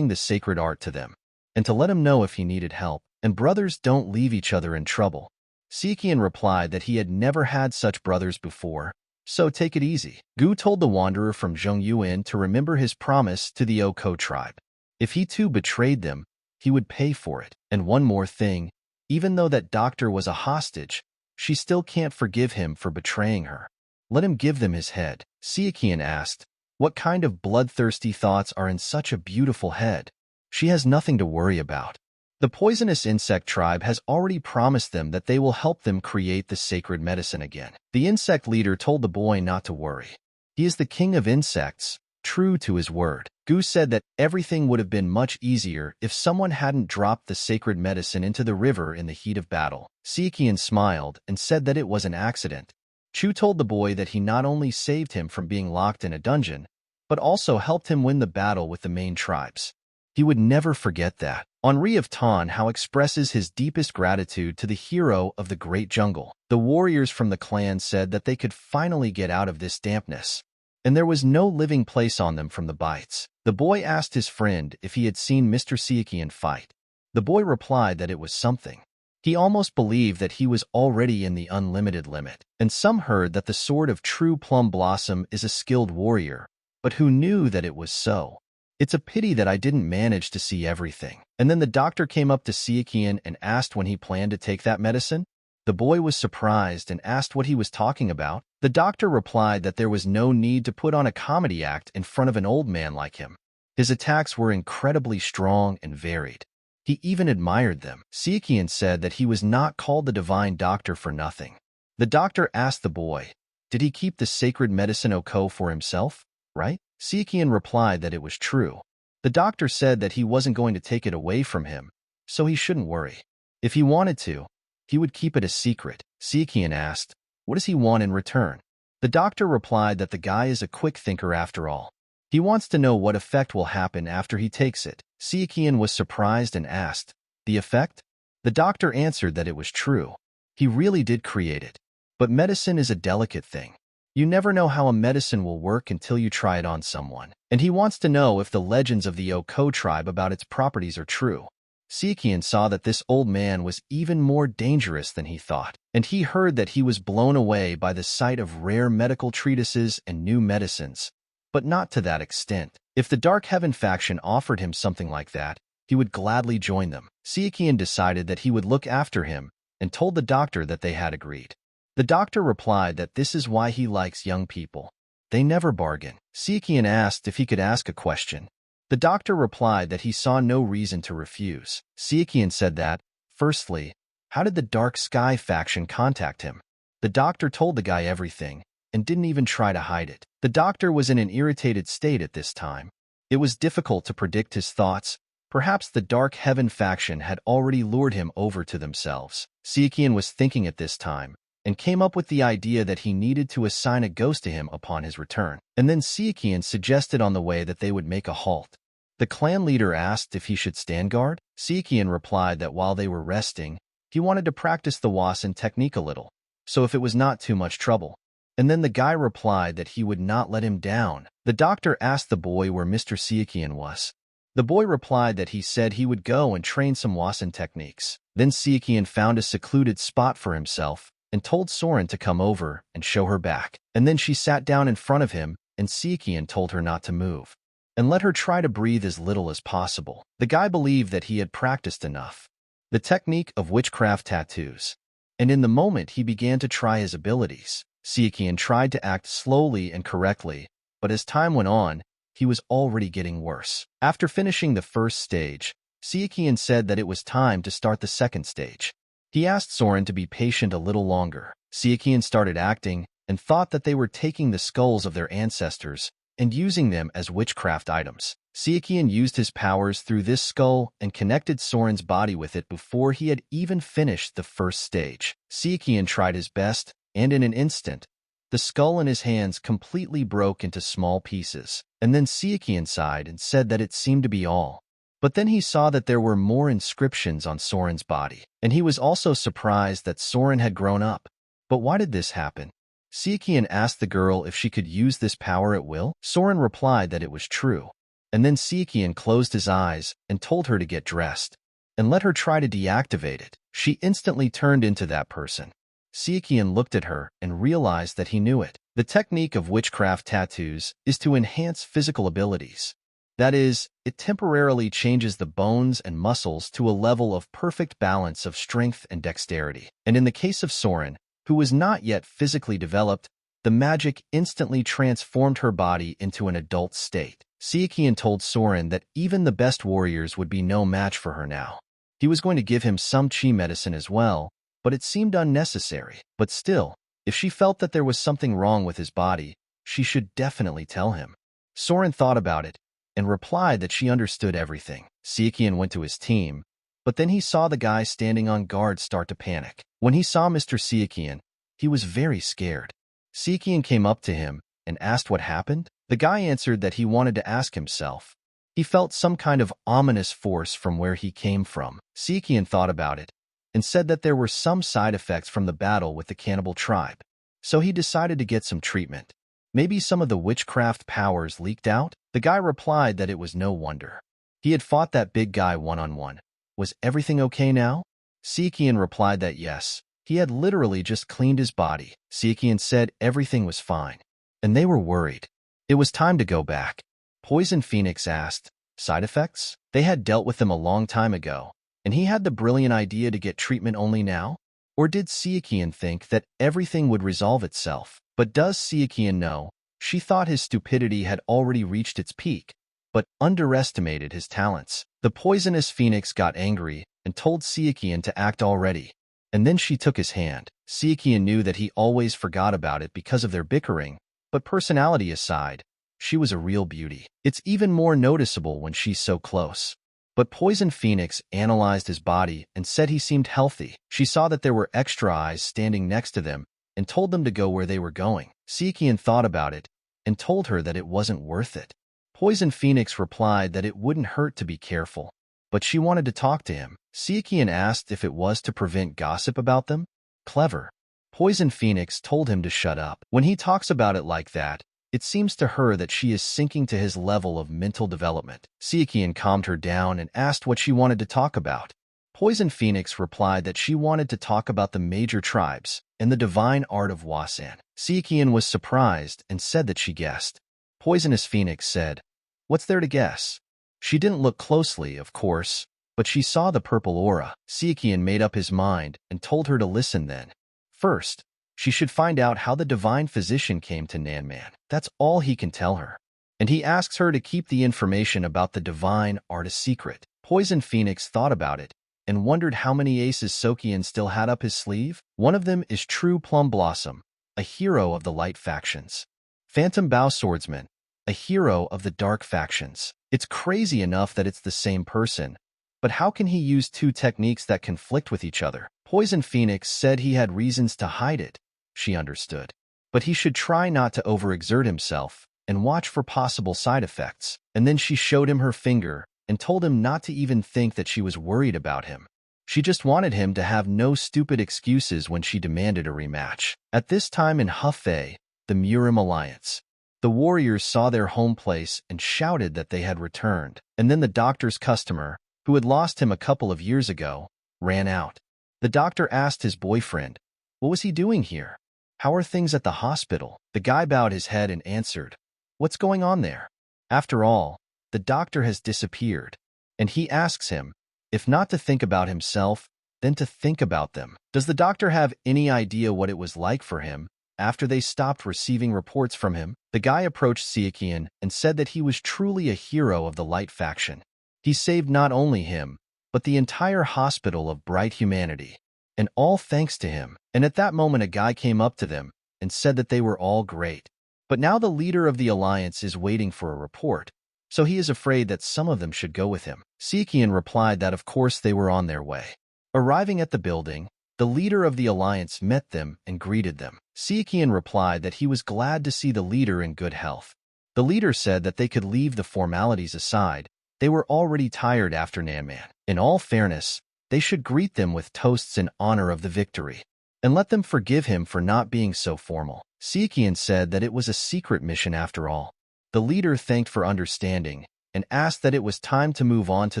the sacred art to them, and to let him know if he needed help. And brothers don't leave each other in trouble. Sichuan replied that he had never had such brothers before, so take it easy. Gu told the wanderer from Zhongyuan to remember his promise to the Oko tribe. If he too betrayed them, he would pay for it. And one more thing, even though that doctor was a hostage, she still can't forgive him for betraying her. Let him give them his head. Sichuan asked, what kind of bloodthirsty thoughts are in such a beautiful head? She has nothing to worry about. The poisonous insect tribe has already promised them that they will help them create the sacred medicine again. The insect leader told the boy not to worry. He is the king of insects, true to his word. Gu said that everything would have been much easier if someone hadn't dropped the sacred medicine into the river in the heat of battle. Sichuan smiled and said that it was an accident. Chu told the boy that he not only saved him from being locked in a dungeon, but also helped him win the battle with the main tribes. He would never forget that. Henri of Tanhao expresses his deepest gratitude to the hero of the Great Jungle. The warriors from the clan said that they could finally get out of this dampness, and there was no living place on them from the bites. The boy asked his friend if he had seen Mr. Sichuan fight. The boy replied that it was something. He almost believed that he was already in the unlimited limit, and some heard that the sword of true Plum Blossom is a skilled warrior, but who knew that it was so? It's a pity that I didn't manage to see everything. And then the doctor came up to Sichuan and asked when he planned to take that medicine. The boy was surprised and asked what he was talking about. The doctor replied that there was no need to put on a comedy act in front of an old man like him. His attacks were incredibly strong and varied. He even admired them. Sichuan said that he was not called the divine doctor for nothing. The doctor asked the boy, did he keep the sacred medicine Oko for himself, right? Sichuan replied that it was true. The doctor said that he wasn't going to take it away from him, so he shouldn't worry. If he wanted to, he would keep it a secret. Sichuan asked, what does he want in return? The doctor replied that the guy is a quick thinker after all. He wants to know what effect will happen after he takes it. Sichuan was surprised and asked, the effect? The doctor answered that it was true. He really did create it. But medicine is a delicate thing. You never know how a medicine will work until you try it on someone. And he wants to know if the legends of the Oko tribe about its properties are true. Sichuan saw that this old man was even more dangerous than he thought, and he heard that he was blown away by the sight of rare medical treatises and new medicines. But not to that extent. If the Dark Heaven faction offered him something like that, he would gladly join them. Sichuan decided that he would look after him and told the doctor that they had agreed. The doctor replied that this is why he likes young people. They never bargain. Sichuan asked if he could ask a question. The doctor replied that he saw no reason to refuse. Sichuan said that, firstly, how did the Dark Sky faction contact him? The doctor told the guy everything, and didn't even try to hide it. The doctor was in an irritated state at this time. It was difficult to predict his thoughts. Perhaps the Dark Heaven faction had already lured him over to themselves. Sichuan was thinking at this time, and came up with the idea that he needed to assign a ghost to him upon his return. And then Sichuan suggested on the way that they would make a halt. The clan leader asked if he should stand guard. Sichuan replied that while they were resting, he wanted to practice the Wasan technique a little, so if it was not too much trouble. And then the guy replied that he would not let him down. The doctor asked the boy where Mr. Sichuan was. The boy replied that he said he would go and train some Wasan techniques. Then Sichuan found a secluded spot for himself and told Soren to come over and show her back. And then she sat down in front of him, and Sichuan told her not to move and let her try to breathe as little as possible. The guy believed that he had practiced enough. The technique of witchcraft tattoos. And in the moment he began to try his abilities. Sichuan tried to act slowly and correctly, but as time went on, he was already getting worse. After finishing the first stage, Sichuan said that it was time to start the second stage. He asked Soren to be patient a little longer. Sichuan started acting and thought that they were taking the skulls of their ancestors and using them as witchcraft items. Sichuan used his powers through this skull and connected Soren's body with it before he had even finished the first stage. Sichuan tried his best, and in an instant, the skull in his hands completely broke into small pieces. And then Sichuan sighed and said that it seemed to be all. But then he saw that there were more inscriptions on Soren's body, and he was also surprised that Soren had grown up. But why did this happen? Sichuan asked the girl if she could use this power at will. Soren replied that it was true. And then Sichuan closed his eyes and told her to get dressed, and let her try to deactivate it. She instantly turned into that person. Sichuan looked at her and realized that he knew it. The technique of witchcraft tattoos is to enhance physical abilities. That is, it temporarily changes the bones and muscles to a level of perfect balance of strength and dexterity. And in the case of Soren, who was not yet physically developed, the magic instantly transformed her body into an adult state. Sichuan told Soren that even the best warriors would be no match for her now. He was going to give him some chi medicine as well, but it seemed unnecessary. But still, if she felt that there was something wrong with his body, she should definitely tell him. Soren thought about it and replied that she understood everything. Sichuan went to his team, but then he saw the guy standing on guard start to panic. When he saw Mr. Sichuan, he was very scared. Sichuan came up to him and asked what happened. The guy answered that he wanted to ask himself, He felt some kind of ominous force from where he came from. Sichuan thought about it and said that there were some side effects from the battle with the cannibal tribe. So he decided to get some treatment. Maybe some of the witchcraft powers leaked out? The guy replied that it was no wonder. He had fought that big guy one-on-one. Was everything okay now? Sichuan replied that yes, he had literally just cleaned his body. Sichuan said everything was fine, and they were worried. It was time to go back. Poison Phoenix asked, side effects? They had dealt with them a long time ago, and he had the brilliant idea to get treatment only now? Or did Sichuan think that everything would resolve itself? But does Sichuan know? She thought his stupidity had already reached its peak, but underestimated his talents. The poisonous phoenix got angry and told Sichuan to act already, and then she took his hand. Sichuan knew that he always forgot about it because of their bickering, but personality aside, she was a real beauty. It's even more noticeable when she's so close. But Poison Phoenix analyzed his body and said he seemed healthy. She saw that there were extra eyes standing next to them and told them to go where they were going. Sichuan thought about it and told her that it wasn't worth it. Poison Phoenix replied that it wouldn't hurt to be careful, but she wanted to talk to him. Sichuan asked if it was to prevent gossip about them. Clever. Poison Phoenix told him to shut up. When he talks about it like that, it seems to her that she is sinking to his level of mental development. Sichuan calmed her down and asked what she wanted to talk about. Poison Phoenix replied that she wanted to talk about the major tribes and the divine art of Wasan. Sichuan was surprised and said that she guessed. Poisonous Phoenix said, "What's there to guess?" She didn't look closely, of course, but she saw the purple aura. Sichuan made up his mind and told her to listen then. First, she should find out how the divine physician came to Nanman. That's all he can tell her. And he asks her to keep the information about the divine art a secret. Poison Phoenix thought about it and wondered how many aces Sichuan still had up his sleeve. One of them is True Plum Blossom, a hero of the light factions. Phantom Bow Swordsman, a hero of the dark factions. It's crazy enough that it's the same person, but how can he use two techniques that conflict with each other? Poison Phoenix said he had reasons to hide it. She understood. But he should try not to overexert himself and watch for possible side effects. And then she showed him her finger and told him not to even think that she was worried about him. She just wanted him to have no stupid excuses when she demanded a rematch. At this time in Hefei, the MURIM Alliance, the warriors saw their home place and shouted that they had returned. And then the doctor's customer, who had lost him a couple of years ago, ran out. The doctor asked his boyfriend, what was he doing here? How are things at the hospital? The guy bowed his head and answered, what's going on there? After all, the doctor has disappeared. And he asks him, if not to think about himself, then to think about them. Does the doctor have any idea what it was like for him after they stopped receiving reports from him? The guy approached Sichuan and said that he was truly a hero of the light faction. He saved not only him, but the entire hospital of bright humanity, and all thanks to him. And at that moment a guy came up to them and said that they were all great. But now the leader of the alliance is waiting for a report, so he is afraid that some of them should go with him. Sichuan replied that of course they were on their way. Arriving at the building, the leader of the alliance met them and greeted them. Sichuan replied that he was glad to see the leader in good health. The leader said that they could leave the formalities aside. They were already tired after Nanman. In all fairness, they should greet them with toasts in honor of the victory, and let them forgive him for not being so formal. Sichuan said that it was a secret mission after all. The leader thanked for understanding and asked that it was time to move on to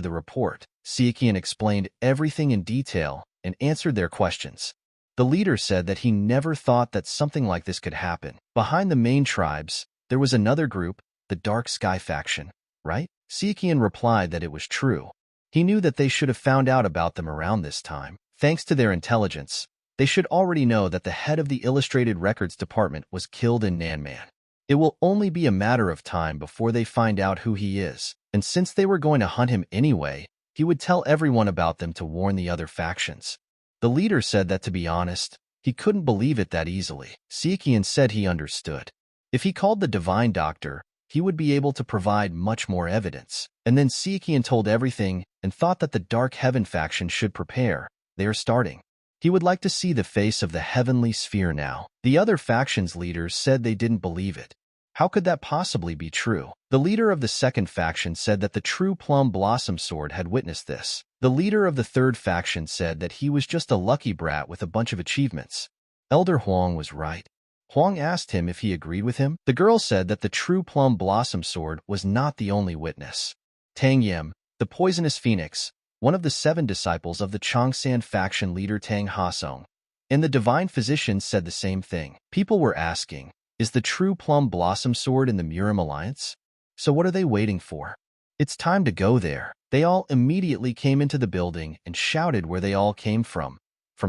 the report. Sichuan explained everything in detail and answered their questions. The leader said that he never thought that something like this could happen. Behind the main tribes, there was another group, the Dark Sky faction, right? Sichuan replied that it was true. He knew that they should have found out about them around this time. Thanks to their intelligence, they should already know that the head of the Illustrated Records Department was killed in Nanman. It will only be a matter of time before they find out who he is, and since they were going to hunt him anyway, he would tell everyone about them to warn the other factions. The leader said that, to be honest, he couldn't believe it that easily. Sichuan said he understood. If he called the Divine Doctor, he would be able to provide much more evidence. And then Sichuan told everything and thought that the Dark Heaven faction should prepare. They are starting. He would like to see the face of the heavenly sphere now. The other factions' leaders said they didn't believe it. How could that possibly be true? The leader of the second faction said that the true Plum Blossom Sword had witnessed this. The leader of the third faction said that he was just a lucky brat with a bunch of achievements. Elder Huang was right. Huang asked him if he agreed with him. The girl said that the true Plum Blossom Sword was not the only witness. Tang Yem, the poisonous phoenix, one of the 7 disciples of the Chongsan faction leader Tang Hasong, and the divine physician said the same thing. People were asking, is the true Plum Blossom Sword in the MURIM alliance? So what are they waiting for? It's time to go there. They all immediately came into the building and shouted where they all came from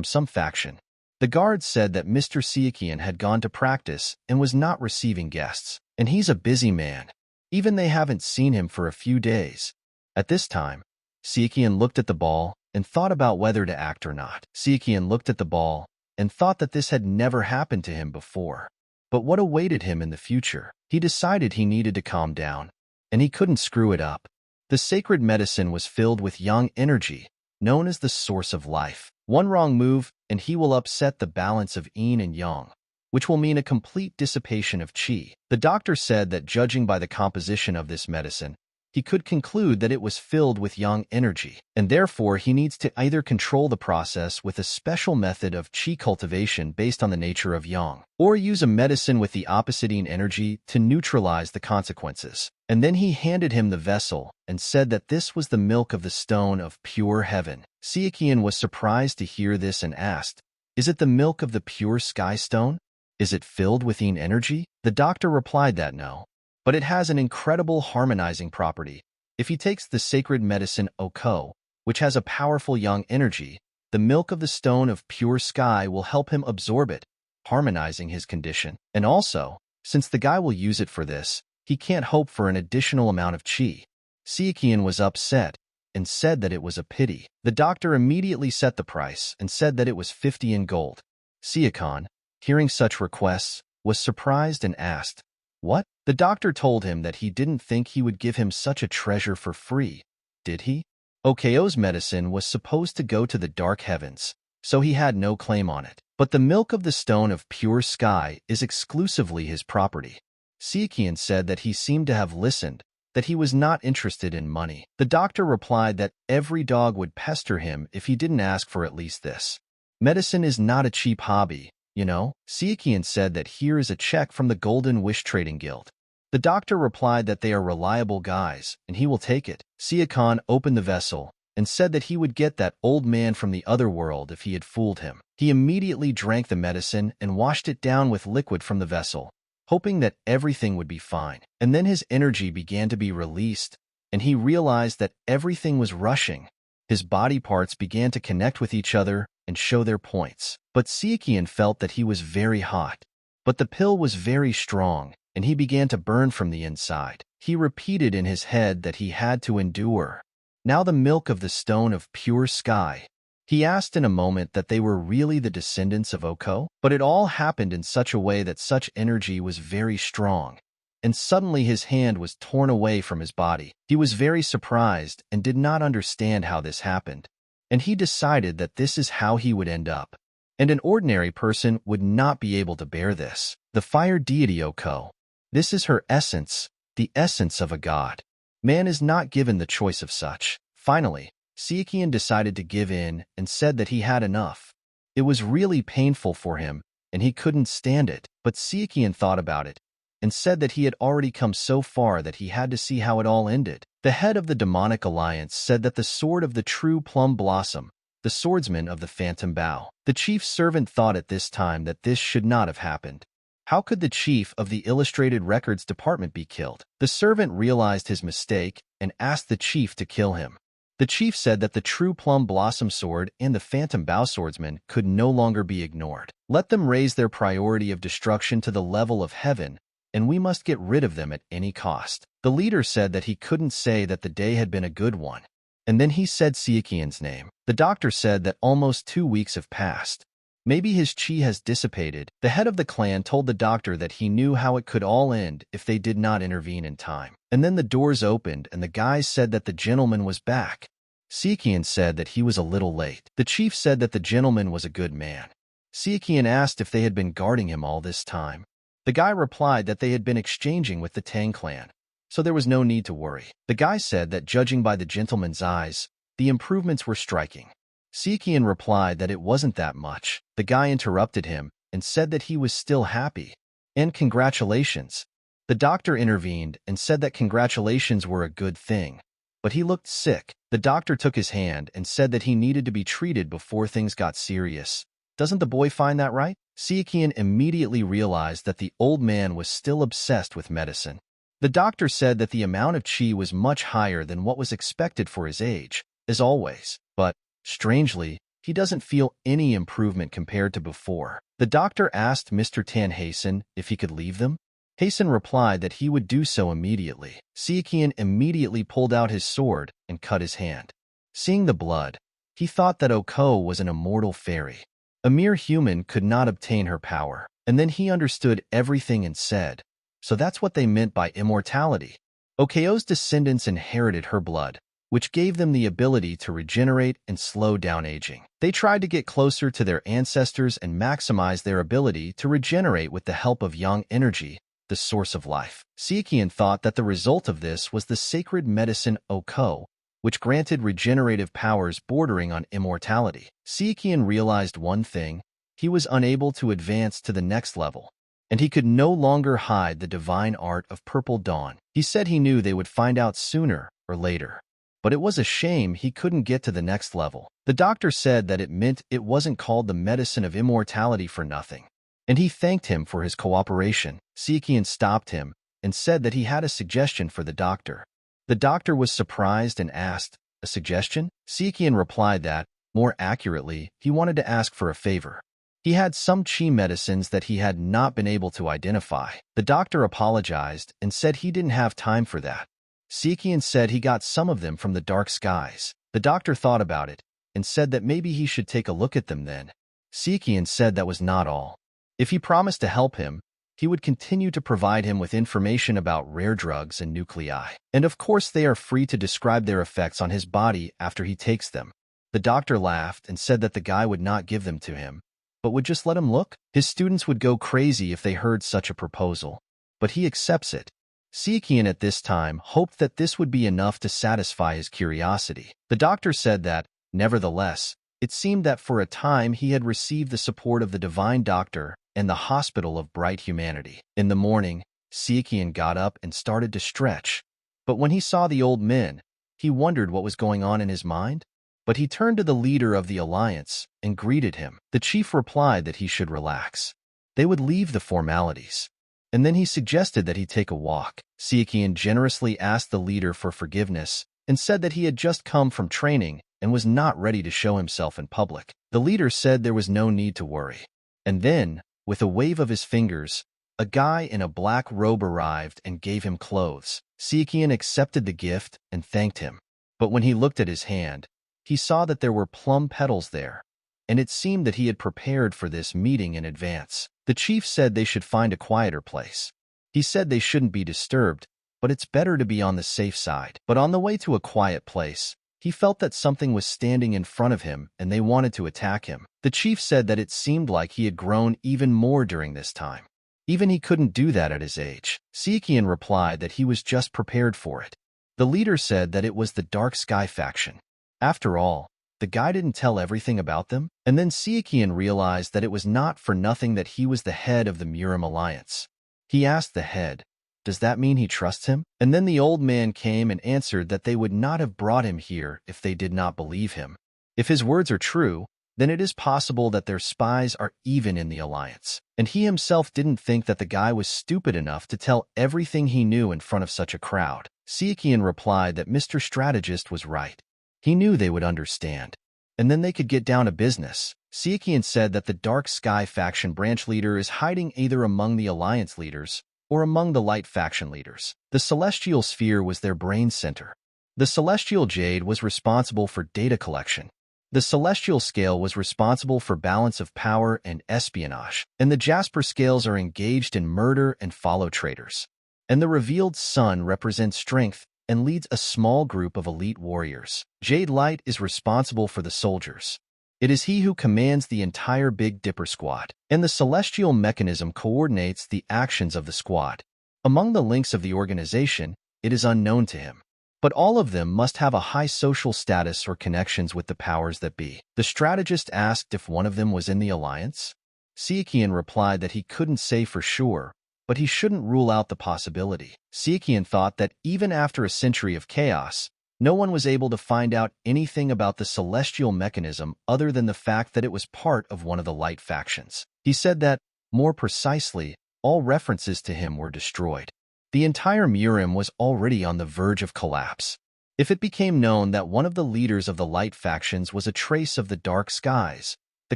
some faction. The guards said that Mr. Sichuan had gone to practice and was not receiving guests, and he's a busy man. Even they haven't seen him for a few days. At this time, Sichuan looked at the ball and thought about whether to act or not. Sichuan looked at the ball and thought that this had never happened to him before. But what awaited him in the future? He decided he needed to calm down, and he couldn't screw it up. The sacred medicine was filled with yang energy, known as the source of life. One wrong move, and he will upset the balance of yin and yang, which will mean a complete dissipation of qi. The doctor said that judging by the composition of this medicine, he could conclude that it was filled with yang energy, and therefore he needs to either control the process with a special method of qi cultivation based on the nature of yang, or use a medicine with the opposite yin energy to neutralize the consequences. And then he handed him the vessel and said that this was the milk of the stone of pure heaven. Sichuan was surprised to hear this and asked, is it the milk of the pure sky stone? Is it filled with yin energy? The doctor replied that no. But it has an incredible harmonizing property. If he takes the sacred medicine Oko, which has a powerful yang energy, the milk of the stone of pure sky will help him absorb it, harmonizing his condition. And also, since the guy will use it for this, he can't hope for an additional amount of qi. Sichuan was upset and said that it was a pity. The doctor immediately set the price and said that it was 50 in gold. Sichuan, hearing such requests, was surprised and asked, what? The doctor told him that he didn't think he would give him such a treasure for free. Did he? Oko's medicine was supposed to go to the dark heavens, so he had no claim on it. But the milk of the stone of pure sky is exclusively his property. Sichuan said that he seemed to have listened, that he was not interested in money. The doctor replied that every dog would pester him if he didn't ask for at least this. Medicine is not a cheap hobby. You know, Sichuan said that here is a check from the Golden Wish Trading Guild. The doctor replied that they are reliable guys, and he will take it. Sichuan opened the vessel and said that he would get that old man from the other world if he had fooled him. He immediately drank the medicine and washed it down with liquid from the vessel, hoping that everything would be fine. And then his energy began to be released, and he realized that everything was rushing. His body parts began to connect with each other and show their points. But Sichuan felt that he was very hot. But the pill was very strong, and he began to burn from the inside. He repeated in his head that he had to endure. Now the milk of the stone of pure sky. He asked in a moment that they were really the descendants of Oko, but it all happened in such a way that such energy was very strong. And suddenly his hand was torn away from his body. He was very surprised and did not understand how this happened. And he decided that this is how he would end up. And an ordinary person would not be able to bear this. The fire deity Oko. This is her essence, the essence of a god. Man is not given the choice of such. Finally, Sichuan decided to give in and said that he had enough. It was really painful for him, and he couldn't stand it. But Sichuan thought about it and said that he had already come so far that he had to see how it all ended. The head of the demonic alliance said that the sword of the true plum blossom, the swordsman of the phantom bow. The chief servant thought at this time that this should not have happened. How could the chief of the illustrated records department be killed? The servant realized his mistake and asked the chief to kill him. The chief said that the true plum blossom sword and the phantom bow swordsman could no longer be ignored. Let them raise their priority of destruction to the level of heaven, and we must get rid of them at any cost. The leader said that he couldn't say that the day had been a good one. And then he said Sichuan's name. The doctor said that almost 2 weeks have passed. Maybe his chi has dissipated. The head of the clan told the doctor that he knew how it could all end if they did not intervene in time. And then the doors opened and the guys said that the gentleman was back. Sichuan said that he was a little late. The chief said that the gentleman was a good man. Sichuan asked if they had been guarding him all this time. The guy replied that they had been exchanging with the Tang Clan, so there was no need to worry. The guy said that judging by the gentleman's eyes, the improvements were striking. Sichuan replied that it wasn't that much. The guy interrupted him and said that he was still happy. And congratulations. The doctor intervened and said that congratulations were a good thing, but he looked sick. The doctor took his hand and said that he needed to be treated before things got serious. Doesn't the boy find that right? Sichuan immediately realized that the old man was still obsessed with medicine. The doctor said that the amount of qi was much higher than what was expected for his age, as always, but, strangely, he doesn't feel any improvement compared to before. The doctor asked Mr. Tan Hasten if he could leave them. Hasten replied that he would do so immediately. Sichuan immediately pulled out his sword and cut his hand. Seeing the blood, he thought that Oko was an immortal fairy. A mere human could not obtain her power. And then he understood everything and said, so that's what they meant by immortality. Oko's descendants inherited her blood, which gave them the ability to regenerate and slow down aging. They tried to get closer to their ancestors and maximize their ability to regenerate with the help of yang energy, the source of life. Sichuan thought that the result of this was the sacred medicine Oko, which granted regenerative powers bordering on immortality. Sichuan realized one thing: he was unable to advance to the next level, and he could no longer hide the divine art of Purple Dawn. He said he knew they would find out sooner or later, but it was a shame he couldn't get to the next level. The doctor said that it meant it wasn't called the medicine of immortality for nothing, and he thanked him for his cooperation. Sichuan stopped him and said that he had a suggestion for the doctor. The doctor was surprised and asked, "A suggestion?" Sichuan replied that, more accurately, he wanted to ask for a favor. He had some qi medicines that he had not been able to identify. The doctor apologized and said he didn't have time for that. Sichuan said he got some of them from the dark skies. The doctor thought about it and said that maybe he should take a look at them then. Sichuan said that was not all. If he promised to help him, he would continue to provide him with information about rare drugs and nuclei. And of course they are free to describe their effects on his body after he takes them. The doctor laughed and said that the guy would not give them to him, but would just let him look. His students would go crazy if they heard such a proposal, but he accepts it. Sichuan at this time hoped that this would be enough to satisfy his curiosity. The doctor said that, nevertheless, it seemed that for a time he had received the support of the divine doctor and the hospital of bright humanity. In the morning, Sichuan got up and started to stretch, but when he saw the old men, he wondered what was going on in his mind. But he turned to the leader of the alliance and greeted him. The chief replied that he should relax. They would leave the formalities, and then he suggested that he take a walk. Sichuan generously asked the leader for forgiveness and said that he had just come from training and was not ready to show himself in public. The leader said there was no need to worry. And then, with a wave of his fingers, a guy in a black robe arrived and gave him clothes. Sichuan accepted the gift and thanked him. But when he looked at his hand, he saw that there were plum petals there, and it seemed that he had prepared for this meeting in advance. The chief said they should find a quieter place. He said they shouldn't be disturbed, but it's better to be on the safe side. But on the way to a quiet place, he felt that something was standing in front of him and they wanted to attack him. The chief said that it seemed like he had grown even more during this time. Even he couldn't do that at his age. Sichuan replied that he was just prepared for it. The leader said that it was the Dark Sky faction. After all, the guy didn't tell everything about them, and then Sichuan realized that it was not for nothing that he was the head of the MURIM alliance. He asked the head, "Does that mean he trusts him?" And then the old man came and answered that they would not have brought him here if they did not believe him. If his words are true, then it is possible that their spies are even in the alliance. And he himself didn't think that the guy was stupid enough to tell everything he knew in front of such a crowd. Sichuan replied that Mr. Strategist was right. He knew they would understand, and then they could get down to business. Sichuan said that the Dark Sky faction branch leader is hiding either among the alliance leaders or among the light faction leaders. The Celestial Sphere was their brain center. The Celestial Jade was responsible for data collection. The Celestial Scale was responsible for balance of power and espionage, and the Jasper Scales are engaged in murder and follow traitors. And the Revealed Sun represents strength and leads a small group of elite warriors. Jade Light is responsible for the soldiers, It is he who commands the entire Big Dipper squad, and the celestial mechanism coordinates the actions of the squad. Among the links of the organization, it is unknown to him. But all of them must have a high social status or connections with the powers that be. The strategist asked if one of them was in the alliance. Sichuan replied that he couldn't say for sure, but he shouldn't rule out the possibility. Sichuan thought that even after a century of chaos, no one was able to find out anything about the celestial mechanism other than the fact that it was part of one of the light factions. He said that, more precisely, all references to him were destroyed. The entire MURIM was already on the verge of collapse. If it became known that one of the leaders of the light factions was a trace of the dark skies, the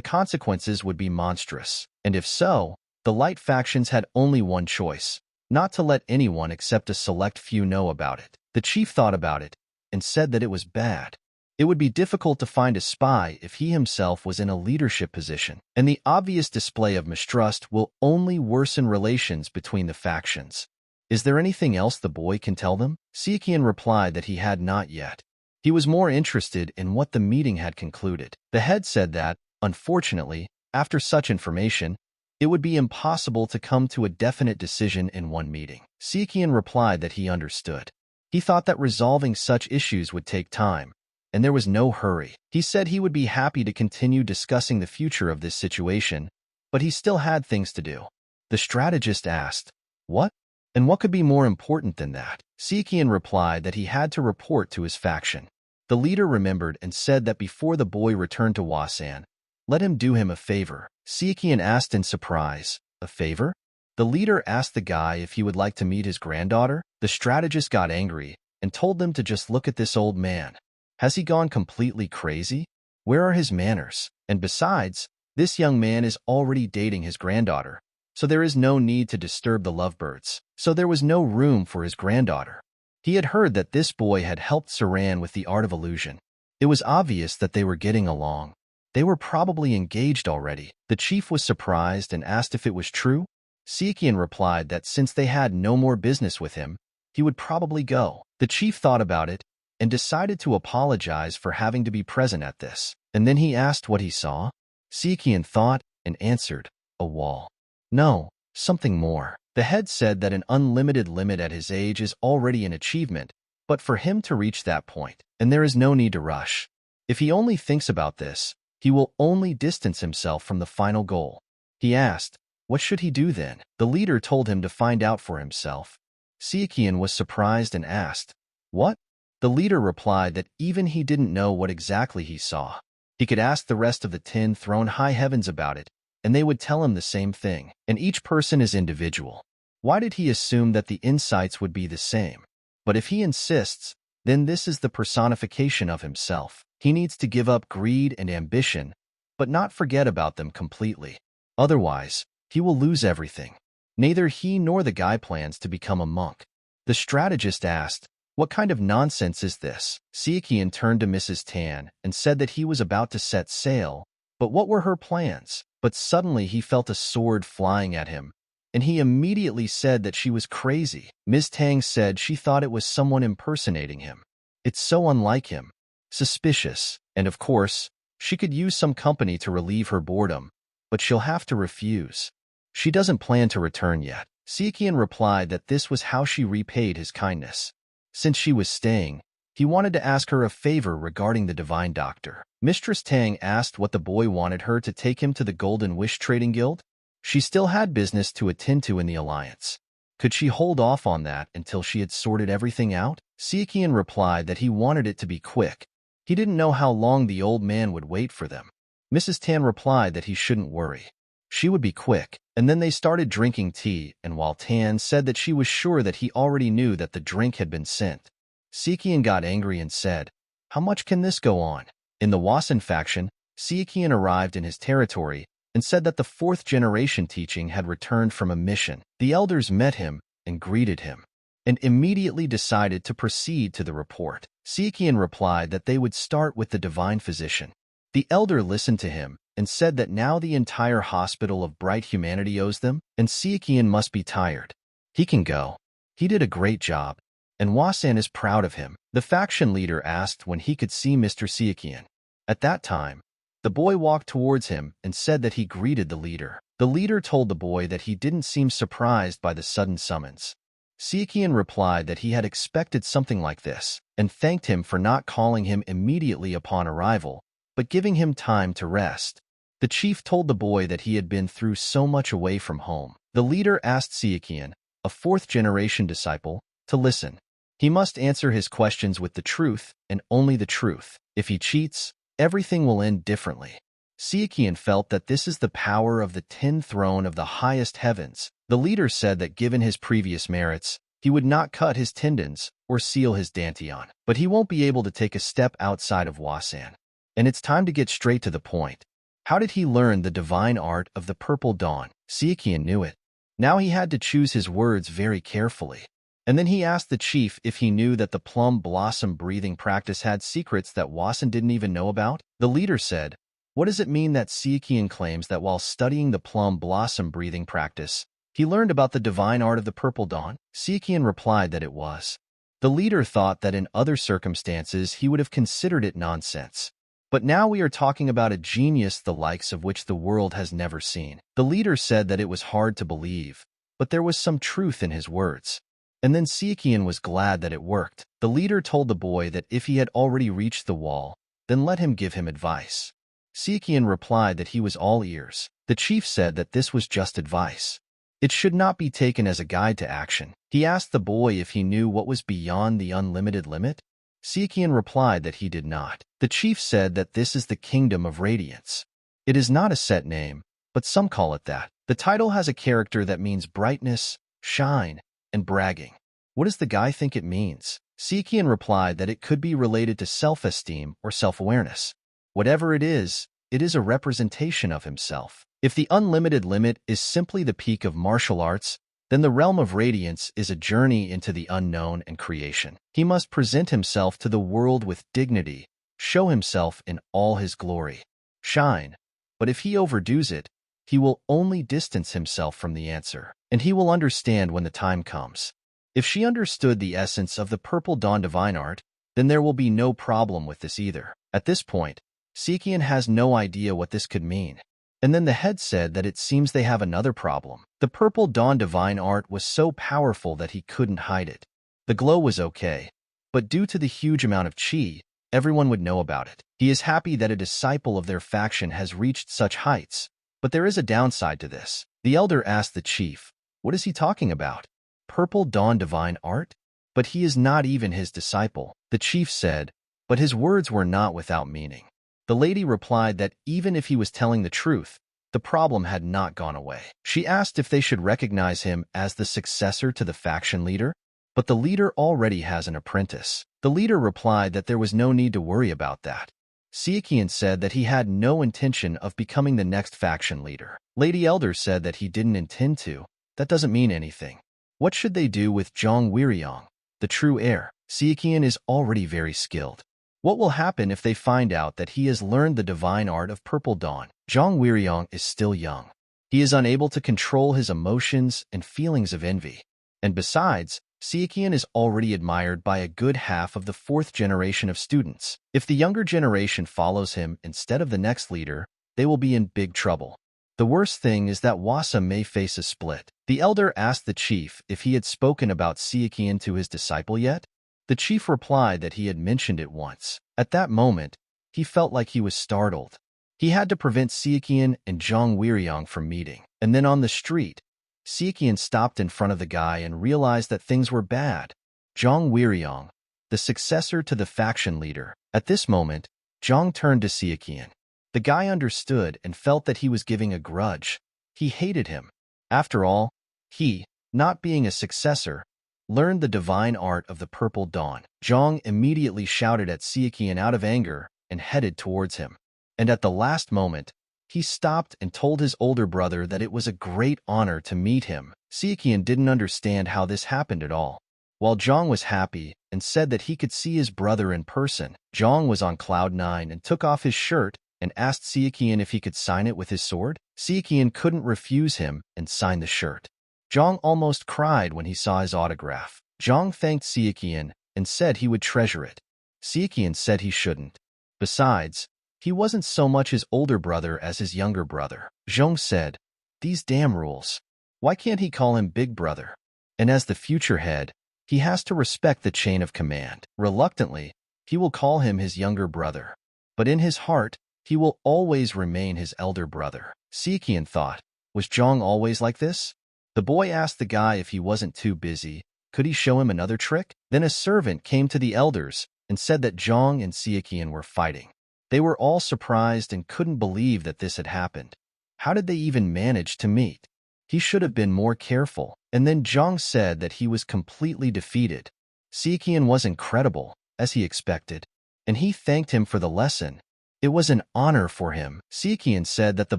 consequences would be monstrous. And if so, the light factions had only one choice: not to let anyone except a select few know about it. The chief thought about it and said that it was bad. It would be difficult to find a spy if he himself was in a leadership position, and the obvious display of mistrust will only worsen relations between the factions. Is there anything else the boy can tell them? Sichuan replied that he had not yet. He was more interested in what the meeting had concluded. The head said that, unfortunately, after such information, it would be impossible to come to a definite decision in one meeting. Sichuan replied that he understood. He thought that resolving such issues would take time, and there was no hurry. He said he would be happy to continue discussing the future of this situation, but he still had things to do. The strategist asked, "What? And what could be more important than that?" Sichuan replied that he had to report to his faction. The leader remembered and said that before the boy returned to Wasan, let him do him a favor. Sichuan asked in surprise, "A favor?" The leader asked the guy if he would like to meet his granddaughter. The strategist got angry and told them to just look at this old man. Has he gone completely crazy? Where are his manners? And besides, this young man is already dating his granddaughter, so there is no need to disturb the lovebirds. So there was no room for his granddaughter. He had heard that this boy had helped Saran with the art of illusion. It was obvious that they were getting along. They were probably engaged already. The chief was surprised and asked if it was true. Sichuan replied that since they had no more business with him, he would probably go. The chief thought about it and decided to apologize for having to be present at this. And then he asked what he saw. Sichuan thought and answered, "A wall." "No, something more." The head said that an unlimited limit at his age is already an achievement, but for him to reach that point, and there is no need to rush. If he only thinks about this, he will only distance himself from the final goal. He asked, what should he do then? The leader told him to find out for himself. Sichuan was surprised and asked, "What?" The leader replied that even he didn't know what exactly he saw. He could ask the rest of the 10 throned high heavens about it, and they would tell him the same thing. And each person is individual. Why did he assume that the insights would be the same? But if he insists, then this is the personification of himself. He needs to give up greed and ambition, but not forget about them completely. Otherwise, he will lose everything. Neither he nor the guy plans to become a monk. The strategist asked, "What kind of nonsense is this?" Sichuan turned to Mrs. Tan and said that he was about to set sail, but what were her plans? But suddenly he felt a sword flying at him, and he immediately said that she was crazy. Ms. Tang said she thought it was someone impersonating him. It's so unlike him. Suspicious. And of course, she could use some company to relieve her boredom, but she'll have to refuse. She doesn't plan to return yet. Sichuan replied that this was how she repaid his kindness. Since she was staying, he wanted to ask her a favor regarding the Divine Doctor. Mistress Tang asked what the boy wanted her to take him to the Golden Wish Trading Guild. She still had business to attend to in the alliance. Could she hold off on that until she had sorted everything out? Sichuan replied that he wanted it to be quick. He didn't know how long the old man would wait for them. Mrs. Tan replied that he shouldn't worry. She would be quick, and then they started drinking tea, and while Tan said that she was sure that he already knew that the drink had been sent, Sichuan got angry and said, "How much can this go on?" In the Wasan faction, Sichuan arrived in his territory and said that the 4th generation teaching had returned from a mission. The elders met him and greeted him, and immediately decided to proceed to the report. Sichuan replied that they would start with the divine physician. The elder listened to him and said that now the entire hospital of bright humanity owes them, and Sichuan must be tired. He can go. He did a great job, and Wasan is proud of him. The faction leader asked when he could see Mr. Sichuan. At that time, The boy walked towards him and said that he greeted the leader. The leader told the boy that he didn't seem surprised by the sudden summons. Sichuan replied that he had expected something like this, and thanked him for not calling him immediately upon arrival, but giving him time to rest. The chief told the boy that he had been through so much away from home. The leader asked Sichuan, a fourth-generation disciple, to listen. He must answer his questions with the truth and only the truth. If he cheats, everything will end differently. Sichuan felt that this is the power of the 10 throne of the highest heavens. The leader said that given his previous merits, he would not cut his tendons or seal his dantian, but he won't be able to take a step outside of Wasan. And it's time to get straight to the point. How did he learn the divine art of the Purple Dawn? Sichuan knew it. Now he had to choose his words very carefully. And then he asked the chief if he knew that the plum blossom breathing practice had secrets that Wasan didn't even know about. The leader said, "What does it mean that Sichuan claims that while studying the plum blossom breathing practice, he learned about the divine art of the Purple Dawn?" Sichuan replied that it was. The leader thought that in other circumstances he would have considered it nonsense. But now we are talking about a genius the likes of which the world has never seen. The leader said that it was hard to believe, but there was some truth in his words. And then Sichuan was glad that it worked. The leader told the boy that if he had already reached the wall, then let him give him advice. Sichuan replied that he was all ears. The chief said that this was just advice. It should not be taken as a guide to action. He asked the boy if he knew what was beyond the unlimited limit. Sichuan replied that he did not. The chief said that this is the Kingdom of Radiance. It is not a set name, but some call it that. The title has a character that means brightness, shine, and bragging. What does the guy think it means? Sichuan replied that it could be related to self-esteem or self-awareness. Whatever it is a representation of himself. If the unlimited limit is simply the peak of martial arts, then the realm of radiance is a journey into the unknown and creation. He must present himself to the world with dignity, show himself in all his glory, shine. But if he overdoes it, he will only distance himself from the answer, and he will understand when the time comes. If she understood the essence of the Purple Dawn divine art, then there will be no problem with this either. At this point, Sichuan has no idea what this could mean. And then the head said that it seems they have another problem. The Purple Dawn divine art was so powerful that he couldn't hide it. The glow was okay, but due to the huge amount of chi, everyone would know about it. He is happy that a disciple of their faction has reached such heights, but there is a downside to this. The elder asked the chief, "What is he talking about? Purple Dawn divine art? But he is not even his disciple." The chief said, but his words were not without meaning. The lady replied that even if he was telling the truth, the problem had not gone away. She asked if they should recognize him as the successor to the faction leader, but the leader already has an apprentice. The leader replied that there was no need to worry about that. Sichuan said that he had no intention of becoming the next faction leader. Lady Elder said that he didn't intend to. That doesn't mean anything. What should they do with Zhang Weiriang, the true heir? Sichuan is already very skilled. What will happen if they find out that he has learned the divine art of Purple Dawn? Zhang Weiriang is still young. He is unable to control his emotions and feelings of envy. And besides, Sichuan is already admired by a good half of the 4th generation of students. If the younger generation follows him instead of the next leader, they will be in big trouble. The worst thing is that Wasa may face a split. The elder asked the chief if he had spoken about Sichuan to his disciple yet. The chief replied that he had mentioned it once. At that moment, he felt like he was startled. He had to prevent Sichuan and Zhang Weiriang from meeting. And then on the street, Sichuan stopped in front of the guy and realized that things were bad. Zhang Weiriang, the successor to the faction leader. At this moment, Zhang turned to Sichuan. The guy understood and felt that he was giving a grudge. He hated him. After all, he, not being a successor, learned the divine art of the Purple Dawn. Zhang immediately shouted at Sichuan out of anger and headed towards him. And at the last moment, he stopped and told his older brother that it was a great honor to meet him. Sichuan didn't understand how this happened at all. While Zhang was happy and said that he could see his brother in person, Zhang was on cloud 9 and took off his shirt and asked Sichuan if he could sign it with his sword. Sichuan couldn't refuse him and signed the shirt. Zhang almost cried when he saw his autograph. Zhang thanked Sichuan and said he would treasure it. Sichuan said he shouldn't. Besides, He wasn't so much his older brother as his younger brother. Zhong said, "These damn rules. Why can't he call him Big Brother?" And as the future head, he has to respect the chain of command. Reluctantly, he will call him his younger brother. But in his heart, he will always remain his elder brother. Sichuan thought, was Zhong always like this? The boy asked the guy if he wasn't too busy. Could he show him another trick? Then a servant came to the elders and said that Zhong and Sichuan were fighting. They were all surprised and couldn't believe that this had happened. How did they even manage to meet? He should have been more careful. And then Zhong said that he was completely defeated. Sichuan was incredible, as he expected, and he thanked him for the lesson. It was an honor for him. Sichuan said that the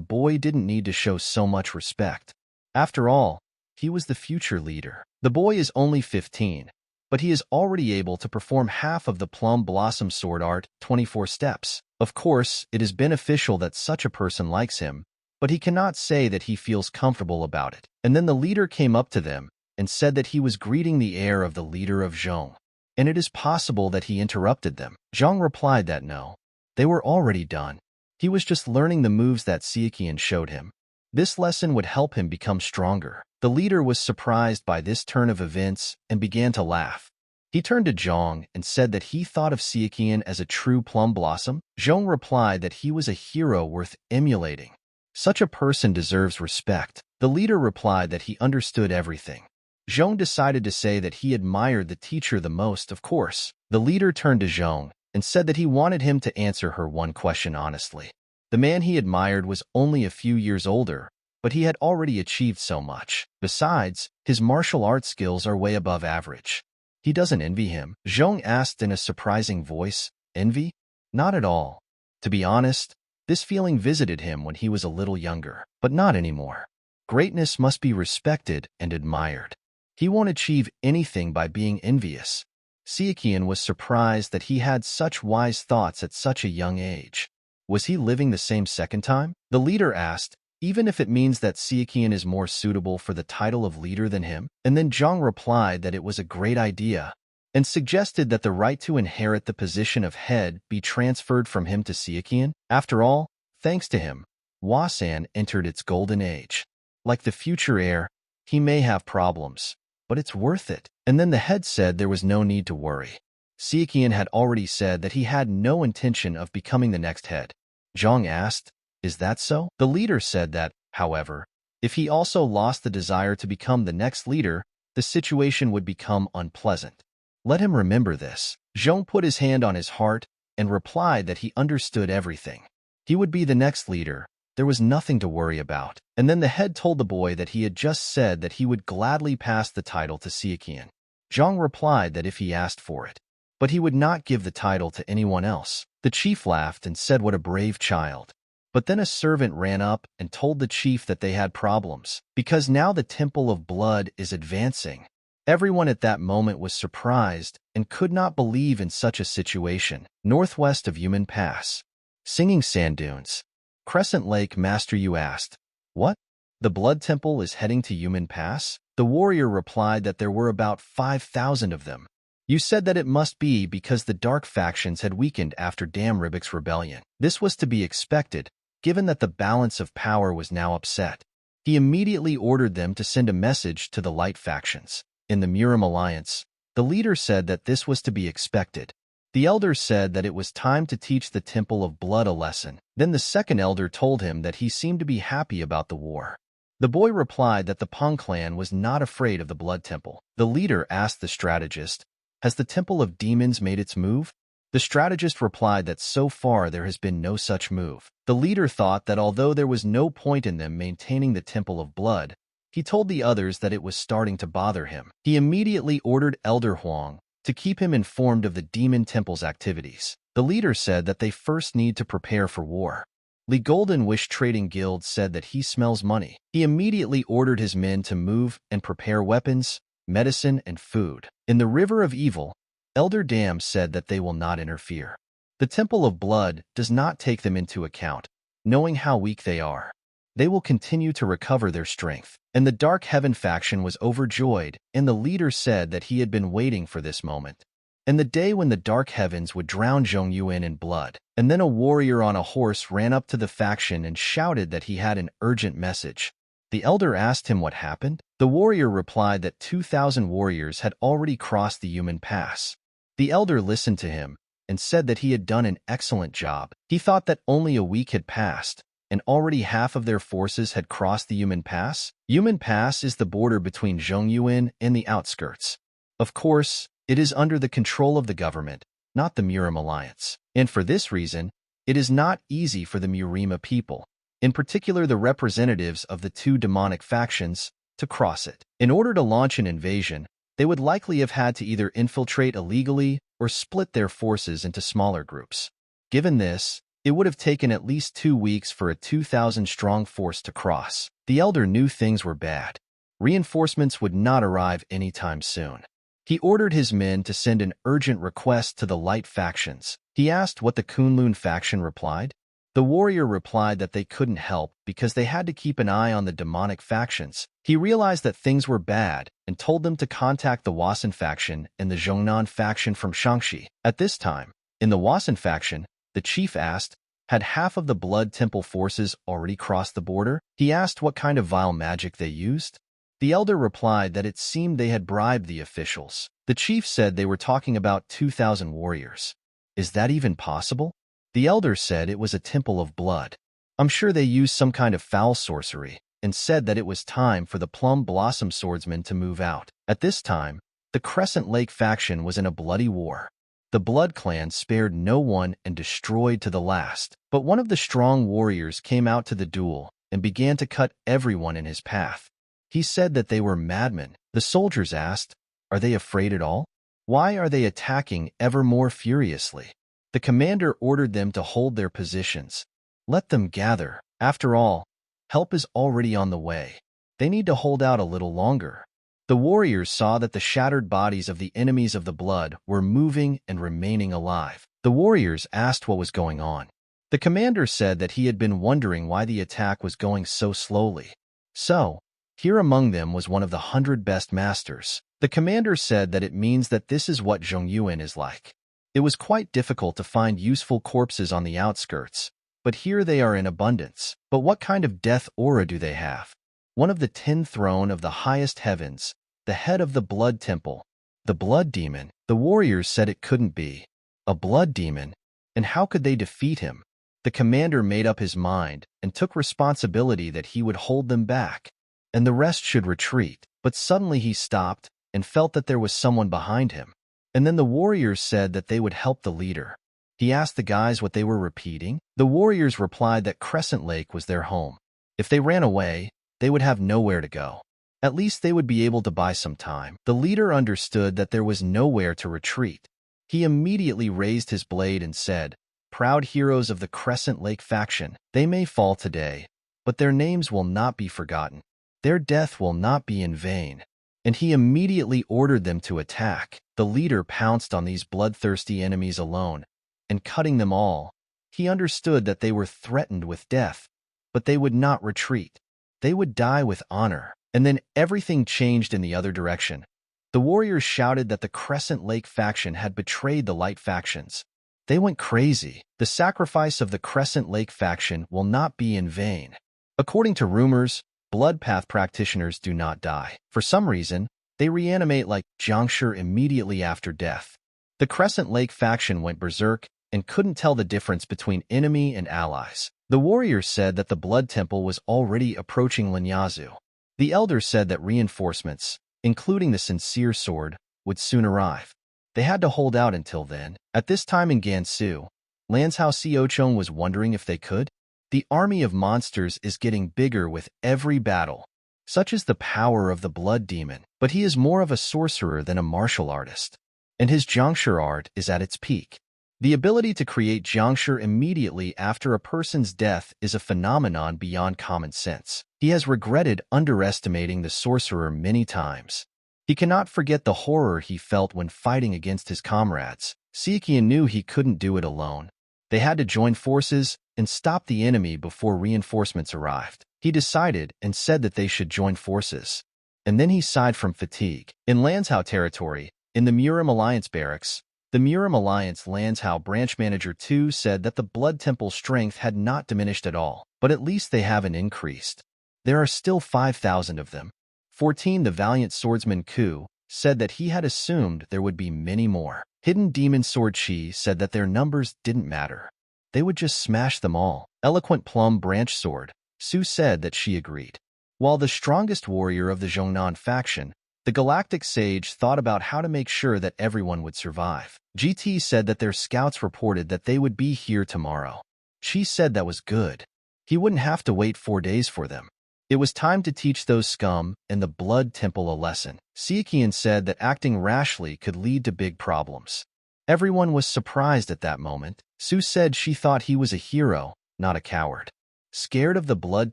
boy didn't need to show so much respect. After all, he was the future leader. The boy is only 15, but he is already able to perform half of the Plum Blossom Sword Art 24 steps. Of course, it is beneficial that such a person likes him, but he cannot say that he feels comfortable about it. And then the leader came up to them and said that he was greeting the heir of the leader of Zhong, and it is possible that he interrupted them. Zhong replied that no, they were already done. He was just learning the moves that Sichuan showed him. This lesson would help him become stronger. The leader was surprised by this turn of events and began to laugh. He turned to Zhong and said that he thought of Sichuan as a true plum blossom. Zhong replied that he was a hero worth emulating. Such a person deserves respect. The leader replied that he understood everything. Zhong decided to say that he admired the teacher the most, of course. The leader turned to Zhong and said that he wanted him to answer her one question honestly. The man he admired was only a few years older, but he had already achieved so much. Besides, his martial arts skills are way above average. He doesn't envy him. Zhong asked in a surprising voice, "Envy? Not at all. To be honest, this feeling visited him when he was a little younger, but not anymore. Greatness must be respected and admired. He won't achieve anything by being envious." Sichuan was surprised that he had such wise thoughts at such a young age. Was he living the same second time? The leader asked, even if it means that Sichuan is more suitable for the title of leader than him. And then Zhong replied that it was a great idea and suggested that the right to inherit the position of head be transferred from him to Sichuan. After all, thanks to him, Wasan entered its golden age. Like the future heir, he may have problems, but it's worth it. And then the head said there was no need to worry. Sichuan had already said that he had no intention of becoming the next head. Zhong asked, "Is that so?" The leader said that, however, if he also lost the desire to become the next leader, the situation would become unpleasant. Let him remember this. Zhong put his hand on his heart and replied that he understood everything. He would be the next leader. There was nothing to worry about. And then the head told the boy that he had just said that he would gladly pass the title to Sichuan. Zhong replied that if he asked for it, but he would not give the title to anyone else. The chief laughed and said what a brave child. But then a servant ran up and told the chief that they had problems, because now the Temple of Blood is advancing. Everyone at that moment was surprised and could not believe in such a situation. Northwest of Yumen Pass. Singing sand dunes. Crescent Lake. Master Yu asked, "What? The Blood Temple is heading to Yumen Pass?" The warrior replied that there were about 5,000 of them. You said that it must be because the dark factions had weakened after Dam Ribik's rebellion. This was to be expected, given that the balance of power was now upset. He immediately ordered them to send a message to the light factions. In the MURIM alliance, the leader said that this was to be expected. The elder said that it was time to teach the Temple of Blood a lesson. Then the second elder told him that he seemed to be happy about the war. The boy replied that the Tang Clan was not afraid of the Blood Temple. The leader asked the strategist, "Has the Temple of Demons made its move?" The strategist replied that so far there has been no such move. The leader thought that although there was no point in them maintaining the Temple of Blood, he told the others that it was starting to bother him. He immediately ordered Elder Huang to keep him informed of the Demon Temple's activities. The leader said that they first need to prepare for war. Li Golden Wish Trading Guild said that he smells money. He immediately ordered his men to move and prepare weapons, medicine, and food. In the River of Evil, Elder Dam said that they will not interfere. The Temple of Blood does not take them into account, knowing how weak they are. They will continue to recover their strength. And the Dark Heaven faction was overjoyed, and the leader said that he had been waiting for this moment. and the day when the dark heavens would drown Zhongyuan in blood. And then a warrior on a horse ran up to the faction and shouted that he had an urgent message. The elder asked him what happened. The warrior replied that 2,000 warriors had already crossed the human pass. The elder listened to him and said that he had done an excellent job. He thought that only a week had passed, and already half of their forces had crossed the human pass. Human pass is the border between Zhongyuan and the outskirts. Of course, it is under the control of the government, not the MURIM alliance. And for this reason, it is not easy for the MURIM people, in particular the representatives of the two demonic factions, to cross it. In order to launch an invasion, they would likely have had to either infiltrate illegally or split their forces into smaller groups. Given this, it would have taken at least 2 weeks for a 2,000-strong force to cross. The elder knew things were bad. Reinforcements would not arrive anytime soon. He ordered his men to send an urgent request to the light factions. He asked what the Kunlun faction replied. The warrior replied that they couldn't help because they had to keep an eye on the demonic factions. He realized that things were bad and told them to contact the Wasan faction and the Zhongnan faction from Shaanxi. At this time, in the Wasan faction, the chief asked, had half of the Blood Temple forces already crossed the border? He asked what kind of vile magic they used. The elder replied that it seemed they had bribed the officials. The chief said they were talking about 2,000 warriors. Is that even possible? The elder said it was a temple of blood. I'm sure they used some kind of foul sorcery, and said that it was time for the Plum Blossom swordsmen to move out. At this time, the Crescent Lake faction was in a bloody war. The Blood Clan spared no one and destroyed to the last. But one of the strong warriors came out to the duel and began to cut everyone in his path. He said that they were madmen. The soldiers asked, "Are they afraid at all? Why are they attacking ever more furiously?" The commander ordered them to hold their positions. Let them gather. After all, help is already on the way. They need to hold out a little longer. The warriors saw that the shattered bodies of the enemies of the blood were moving and remaining alive. The warriors asked what was going on. The commander said that he had been wondering why the attack was going so slowly. So, here among them was one of the 100 best masters. The commander said that it means that this is what Zhongyuan is like. It was quite difficult to find useful corpses on the outskirts, but here they are in abundance. But what kind of death aura do they have? One of the 10 throne of the highest heavens, the head of the blood temple, the blood demon. The warriors said it couldn't be. A blood demon? And how could they defeat him? The commander made up his mind and took responsibility that he would hold them back, and the rest should retreat. But suddenly he stopped and felt that there was someone behind him. And then the warriors said that they would help the leader. He asked the guys what they were repeating. The warriors replied that Crescent Lake was their home. If they ran away, they would have nowhere to go. At least they would be able to buy some time. The leader understood that there was nowhere to retreat. He immediately raised his blade and said, "Proud heroes of the Crescent Lake faction, they may fall today, but their names will not be forgotten. Their death will not be in vain." And he immediately ordered them to attack. The leader pounced on these bloodthirsty enemies alone, and cutting them all. He understood that they were threatened with death, but they would not retreat. They would die with honor. And then everything changed in the other direction. The warriors shouted that the Crescent Lake faction had betrayed the light factions. They went crazy. The sacrifice of the Crescent Lake faction will not be in vain. According to rumors, Bloodpath practitioners do not die. For some reason, they reanimate like Jiangshi immediately after death. The Crescent Lake faction went berserk and couldn't tell the difference between enemy and allies. The warriors said that the Blood Temple was already approaching Linyazu. The elder said that reinforcements, including the Sincere Sword, would soon arrive. They had to hold out until then. At this time in Gansu, Lanzhou Siochong was wondering if they could. The army of monsters is getting bigger with every battle. Such is the power of the blood demon, but he is more of a sorcerer than a martial artist. And his Jiangshi art is at its peak. The ability to create Jiangshi immediately after a person's death is a phenomenon beyond common sense. He has regretted underestimating the sorcerer many times. He cannot forget the horror he felt when fighting against his comrades. Siqian knew he couldn't do it alone. They had to join forces and stop the enemy before reinforcements arrived. He decided and said that they should join forces. And then he sighed from fatigue. In Lanzhou territory, in the MURIM Alliance barracks, The MURIM Alliance Lansao branch manager 2 said that the Blood Temple strength had not diminished at all, but at least they haven't increased. There are still 5,000 of them. 14 The valiant swordsman Ku said that he had assumed there would be many more. Hidden Demon Sword Chi said that their numbers didn't matter. They would just smash them all. Eloquent Plum Branch Sword Su said that she agreed. While the strongest warrior of the Zhongnan faction, the Galactic Sage thought about how to make sure that everyone would survive. GT said that their scouts reported that they would be here tomorrow. She said that was good. He wouldn't have to wait 4 days for them. It was time to teach those scum and the Blood Temple a lesson. Sichuan said that acting rashly could lead to big problems. Everyone was surprised at that moment. Su said she thought he was a hero, not a coward. Scared of the Blood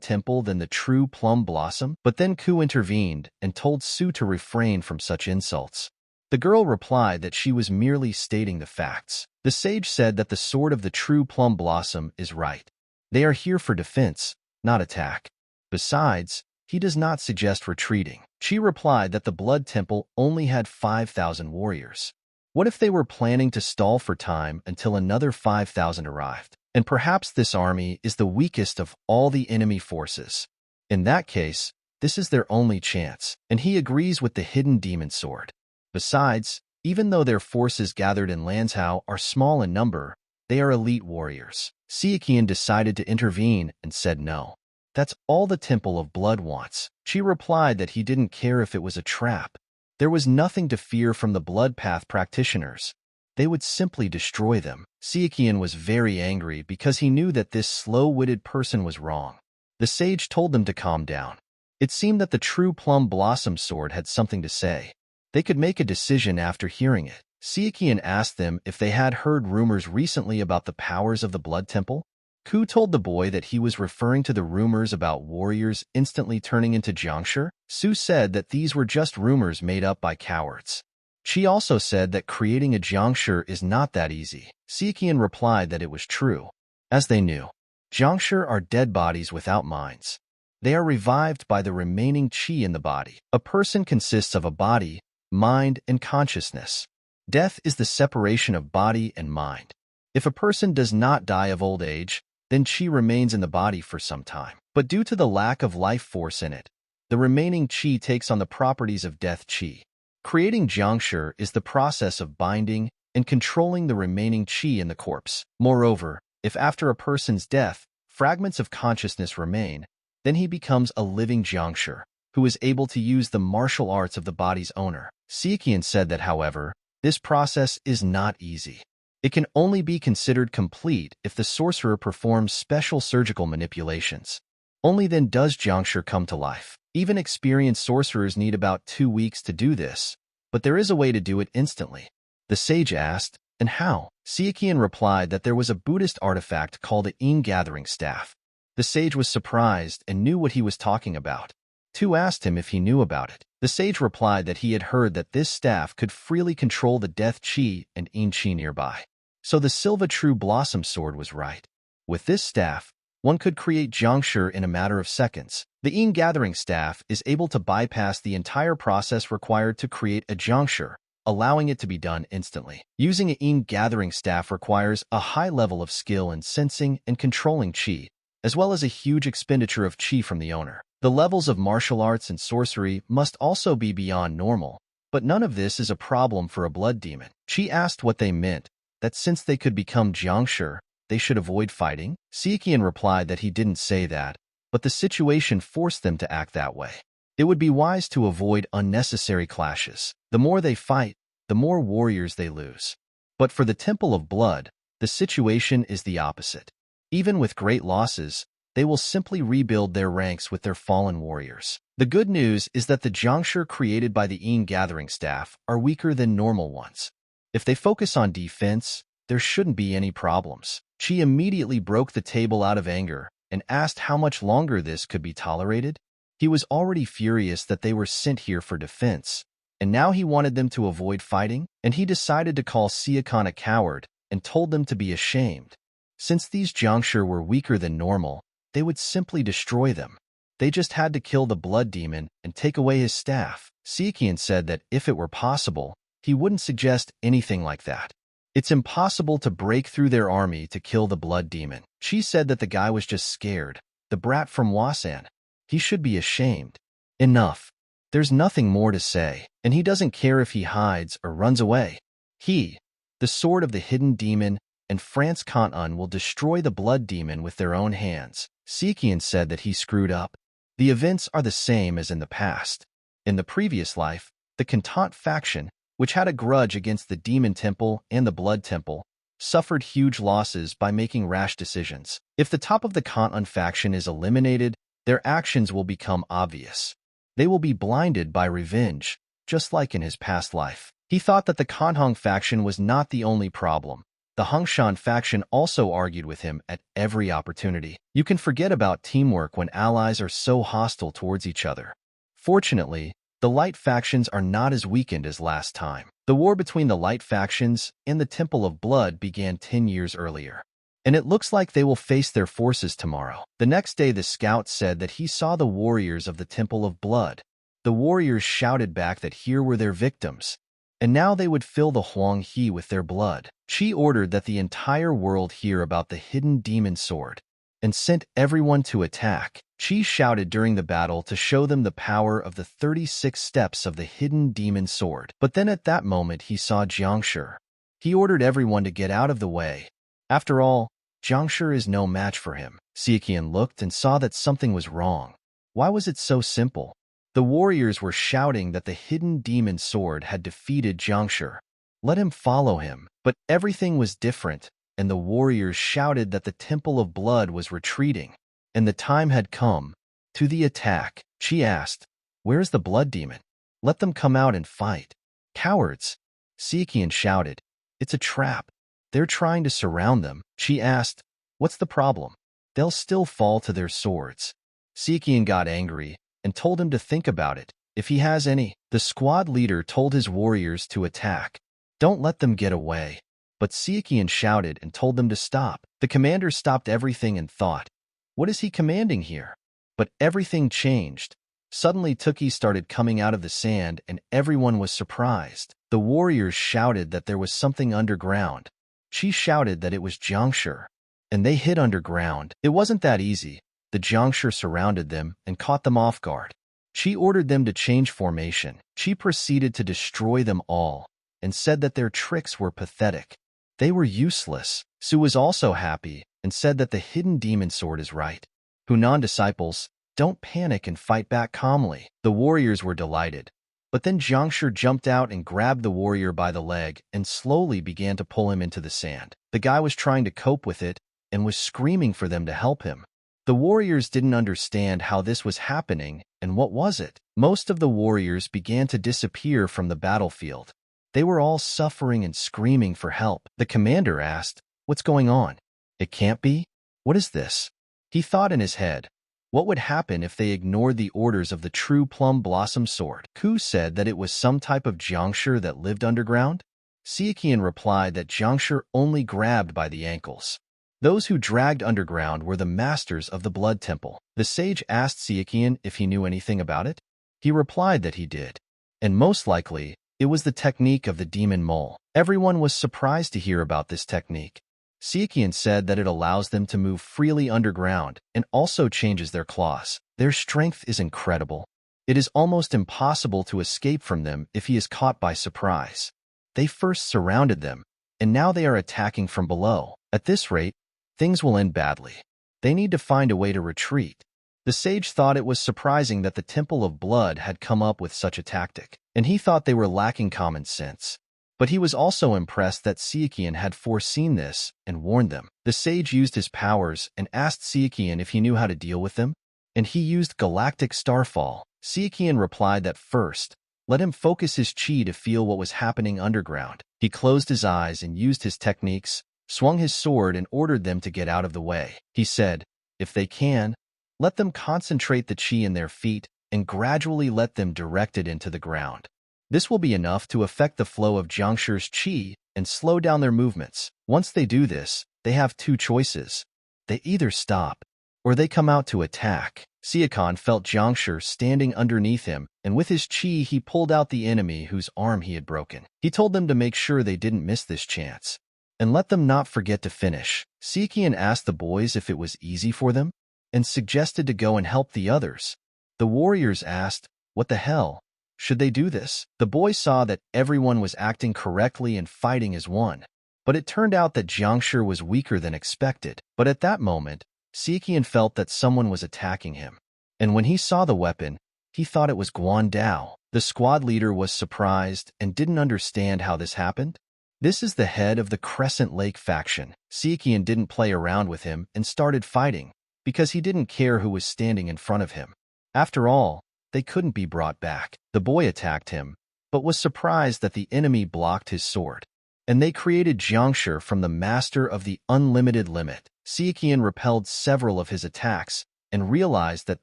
Temple than the true Plum Blossom? But then Ku intervened and told Su to refrain from such insults. The girl replied that she was merely stating the facts. The sage said that the sword of the true Plum Blossom is right. They are here for defense, not attack. Besides, he does not suggest retreating. She replied that the Blood Temple only had 5,000 warriors. What if they were planning to stall for time until another 5,000 arrived? And perhaps this army is the weakest of all the enemy forces. In that case, this is their only chance, and he agrees with the Hidden Demon Sword. Besides, even though their forces gathered in Lansao are small in number, they are elite warriors. Sichuan decided to intervene and said no. That's all the Temple of Blood wants. She replied that he didn't care if it was a trap. There was nothing to fear from the Blood Path practitioners. They would simply destroy them. Sichuan was very angry because he knew that this slow-witted person was wrong. The sage told them to calm down. It seemed that the true Plum Blossom Sword had something to say. They could make a decision after hearing it. Sichuan asked them if they had heard rumors recently about the powers of the Blood Temple. Ku told the boy that he was referring to the rumors about warriors instantly turning into Jiangshi. Su said that these were just rumors made up by cowards. She also said that creating a Jiangshi is not that easy. Sichuan replied that it was true. As they knew, Jiangshi are dead bodies without minds. They are revived by the remaining qi in the body. A person consists of a body, mind, and consciousness. Death is the separation of body and mind. If a person does not die of old age, then qi remains in the body for some time. But due to the lack of life force in it, the remaining qi takes on the properties of death qi. Creating Jiangshi is the process of binding and controlling the remaining qi in the corpse. Moreover, if after a person's death, fragments of consciousness remain, then he becomes a living Jiangshi, who is able to use the martial arts of the body's owner. Sichuan said that, however, this process is not easy. It can only be considered complete if the sorcerer performs special surgical manipulations. Only then does Jiangshi come to life. Even experienced sorcerers need about 2 weeks to do this, but there is a way to do it instantly. The sage asked, and how? Sichuan replied that there was a Buddhist artifact called the Gathering Staff. The sage was surprised and knew what he was talking about. Tu asked him if he knew about it. The sage replied that he had heard that this staff could freely control the death qi and qi nearby. So the Silva True Blossom Sword was right. With this staff, one could create Jiangshi in a matter of seconds. The Gathering Staff is able to bypass the entire process required to create a Jiangshi, allowing it to be done instantly. Using a Gathering Staff requires a high level of skill in sensing and controlling qi, as well as a huge expenditure of qi from the owner. The levels of martial arts and sorcery must also be beyond normal, but none of this is a problem for a blood demon. Qi asked what they meant, that since they could become Jiangshi, they should avoid fighting? Sichuan replied that he didn't say that, but the situation forced them to act that way. It would be wise to avoid unnecessary clashes. The more they fight, the more warriors they lose. But for the Temple of Blood, the situation is the opposite. Even with great losses, they will simply rebuild their ranks with their fallen warriors. The good news is that the Jiangshi created by the Gathering Staff are weaker than normal ones. If they focus on defense, there shouldn't be any problems. Qi immediately broke the table out of anger and asked how much longer this could be tolerated. He was already furious that they were sent here for defense, and now he wanted them to avoid fighting, and he decided to call Sichuan a coward and told them to be ashamed. Since these Jiangshi were weaker than normal, they would simply destroy them. They just had to kill the blood demon and take away his staff. Sichuan said that if it were possible, he wouldn't suggest anything like that. It's impossible to break through their army to kill the blood demon. She said that the guy was just scared. The brat from Wasan. He should be ashamed. Enough. There's nothing more to say, and he doesn't care if he hides or runs away. He, the sword of the hidden demon, and France Kan'un will destroy the blood demon with their own hands. Sichuan said that he screwed up. The events are the same as in the past. In the previous life, the Confront faction, which had a grudge against the Demon Temple and the Blood Temple, suffered huge losses by making rash decisions. If the top of the Kan'un faction is eliminated, their actions will become obvious. They will be blinded by revenge, just like in his past life. He thought that the Kanhong faction was not the only problem. The Hongshan faction also argued with him at every opportunity. You can forget about teamwork when allies are so hostile towards each other. Fortunately, the light factions are not as weakened as last time. The war between the light factions and the Temple of Blood began 10 years earlier, and it looks like they will face their forces tomorrow. The next day, the scout said that he saw the warriors of the Temple of Blood. The warriors shouted back that here were their victims, and now they would fill the Huanghe with their blood. She ordered that the entire world hear about the hidden demon sword, and sent everyone to attack. She shouted during the battle to show them the power of the 36 steps of the hidden demon sword. But then at that moment he saw Jiangshi. He ordered everyone to get out of the way. After all, Jiangshi is no match for him. Sichuan looked and saw that something was wrong. Why was it so simple? The warriors were shouting that the hidden demon sword had defeated Jiangshi. Let him follow him. But everything was different, and the warriors shouted that the Temple of Blood was retreating, and the time had come. To the attack. She asked, "Where's the blood demon? Let them come out and fight." "Cowards!" Sichuan shouted. "It's a trap. They're trying to surround them." She asked, "What's the problem?" "They'll still fall to their swords." Sichuan got angry and told him to think about it, if he has any. The squad leader told his warriors to attack. "Don't let them get away." But Sichuan shouted and told them to stop. The commander stopped everything and thought, what is he commanding here? But everything changed. Suddenly Tuki started coming out of the sand and everyone was surprised. The warriors shouted that there was something underground. She shouted that it was Jiangshi, and they hid underground. It wasn't that easy. The Jiangshi surrounded them and caught them off guard. She ordered them to change formation. She proceeded to destroy them all and said that their tricks were pathetic. They were useless. Su was also happy and said that the hidden demon sword is right. Hunan disciples, don't panic and fight back calmly. The warriors were delighted. But then Jiangshi jumped out and grabbed the warrior by the leg and slowly began to pull him into the sand. The guy was trying to cope with it and was screaming for them to help him. The warriors didn't understand how this was happening and what was it. Most of the warriors began to disappear from the battlefield. They were all suffering and screaming for help. The commander asked, "What's going on? It can't be? What is this?" He thought in his head, what would happen if they ignored the orders of the true Plum Blossom Sword? Ku said that it was some type of Jiangshi that lived underground. Sichuan replied that Jiangshi only grabbed by the ankles. Those who dragged underground were the masters of the Blood Temple. The sage asked Sichuan if he knew anything about it. He replied that he did, and most likely, it was the technique of the demon mole. Everyone was surprised to hear about this technique. Sichuan said that it allows them to move freely underground and also changes their claws. Their strength is incredible. It is almost impossible to escape from them if he is caught by surprise. They first surrounded them, and now they are attacking from below. At this rate, things will end badly. They need to find a way to retreat. The sage thought it was surprising that the Temple of Blood had come up with such a tactic, and he thought they were lacking common sense. But he was also impressed that Sichuan had foreseen this and warned them. The sage used his powers and asked Sichuan if he knew how to deal with them, and he used Galactic Starfall. Sichuan replied that first, let him focus his chi to feel what was happening underground. He closed his eyes and used his techniques, swung his sword and ordered them to get out of the way. He said, if they can, let them concentrate the chi in their feet and gradually let them direct it into the ground. This will be enough to affect the flow of Jiangshi's chi and slow down their movements. Once they do this, they have two choices. They either stop, or they come out to attack. Sichuan felt Jiangshi standing underneath him, and with his chi he pulled out the enemy whose arm he had broken. He told them to make sure they didn't miss this chance. and let them not forget to finish. Sichuan asked the boys if it was easy for them, and suggested to go and help the others. The warriors asked, what the hell? Should they do this? The boys saw that everyone was acting correctly and fighting as one. But it turned out that Jiangshi was weaker than expected. But at that moment, Sichuan felt that someone was attacking him. And when he saw the weapon, he thought it was Guan Dao. The squad leader was surprised and didn't understand how this happened. This is the head of the Crescent Lake faction. Sichuan didn't play around with him and started fighting, because he didn't care who was standing in front of him. After all, they couldn't be brought back. The boy attacked him, but was surprised that the enemy blocked his sword. And they created Jiangshi from the master of the unlimited limit. Sichuan repelled several of his attacks and realized that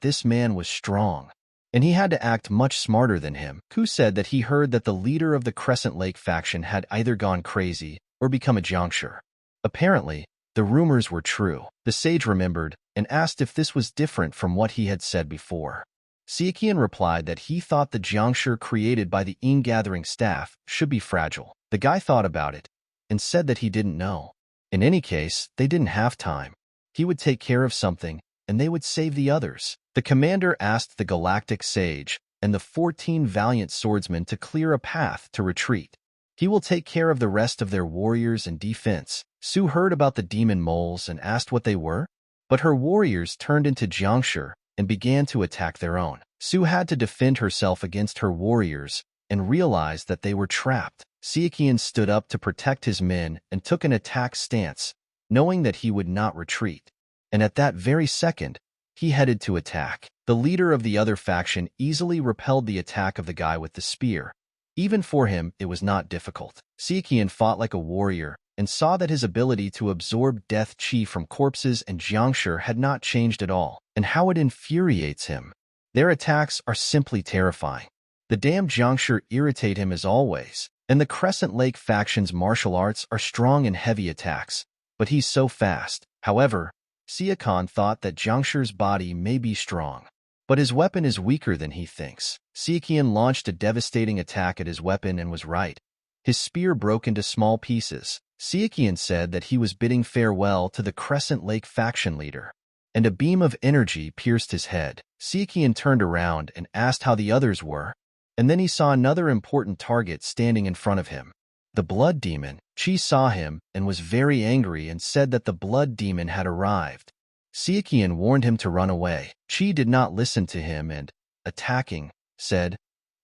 this man was strong, and he had to act much smarter than him. Ku said that he heard that the leader of the Crescent Lake faction had either gone crazy or become a Jiangshi. Apparently, the rumors were true. The sage remembered and asked if this was different from what he had said before. Sichuan replied that he thought the Jiangshi created by the ingathering staff should be fragile. The guy thought about it and said that he didn't know. In any case, they didn't have time. He would take care of something, and they would save the others. The commander asked the Galactic Sage and the 14 valiant swordsmen to clear a path to retreat. He will take care of the rest of their warriors and defense. Su heard about the demon moles and asked what they were, but her warriors turned into Jiangshi and began to attack their own. Su had to defend herself against her warriors and realized that they were trapped. Sichuan stood up to protect his men and took an attack stance, knowing that he would not retreat. And at that very second, he headed to attack. The leader of the other faction easily repelled the attack of the guy with the spear. Even for him, it was not difficult. Sichuan fought like a warrior and saw that his ability to absorb death chi from corpses and Jiangshi had not changed at all, and how it infuriates him. Their attacks are simply terrifying. The damn Jiangshi irritate him as always, and the Crescent Lake faction's martial arts are strong in heavy attacks, but he's so fast. However, Sichuan thought that Jiangshi's body may be strong, but his weapon is weaker than he thinks. Sichuan launched a devastating attack at his weapon and was right. His spear broke into small pieces. Sichuan said that he was bidding farewell to the Crescent Lake faction leader, and a beam of energy pierced his head. Sichuan turned around and asked how the others were, and then he saw another important target standing in front of him. The blood demon. Qi saw him and was very angry and said that the blood demon had arrived. Sichuan warned him to run away. Qi did not listen to him and, attacking, said,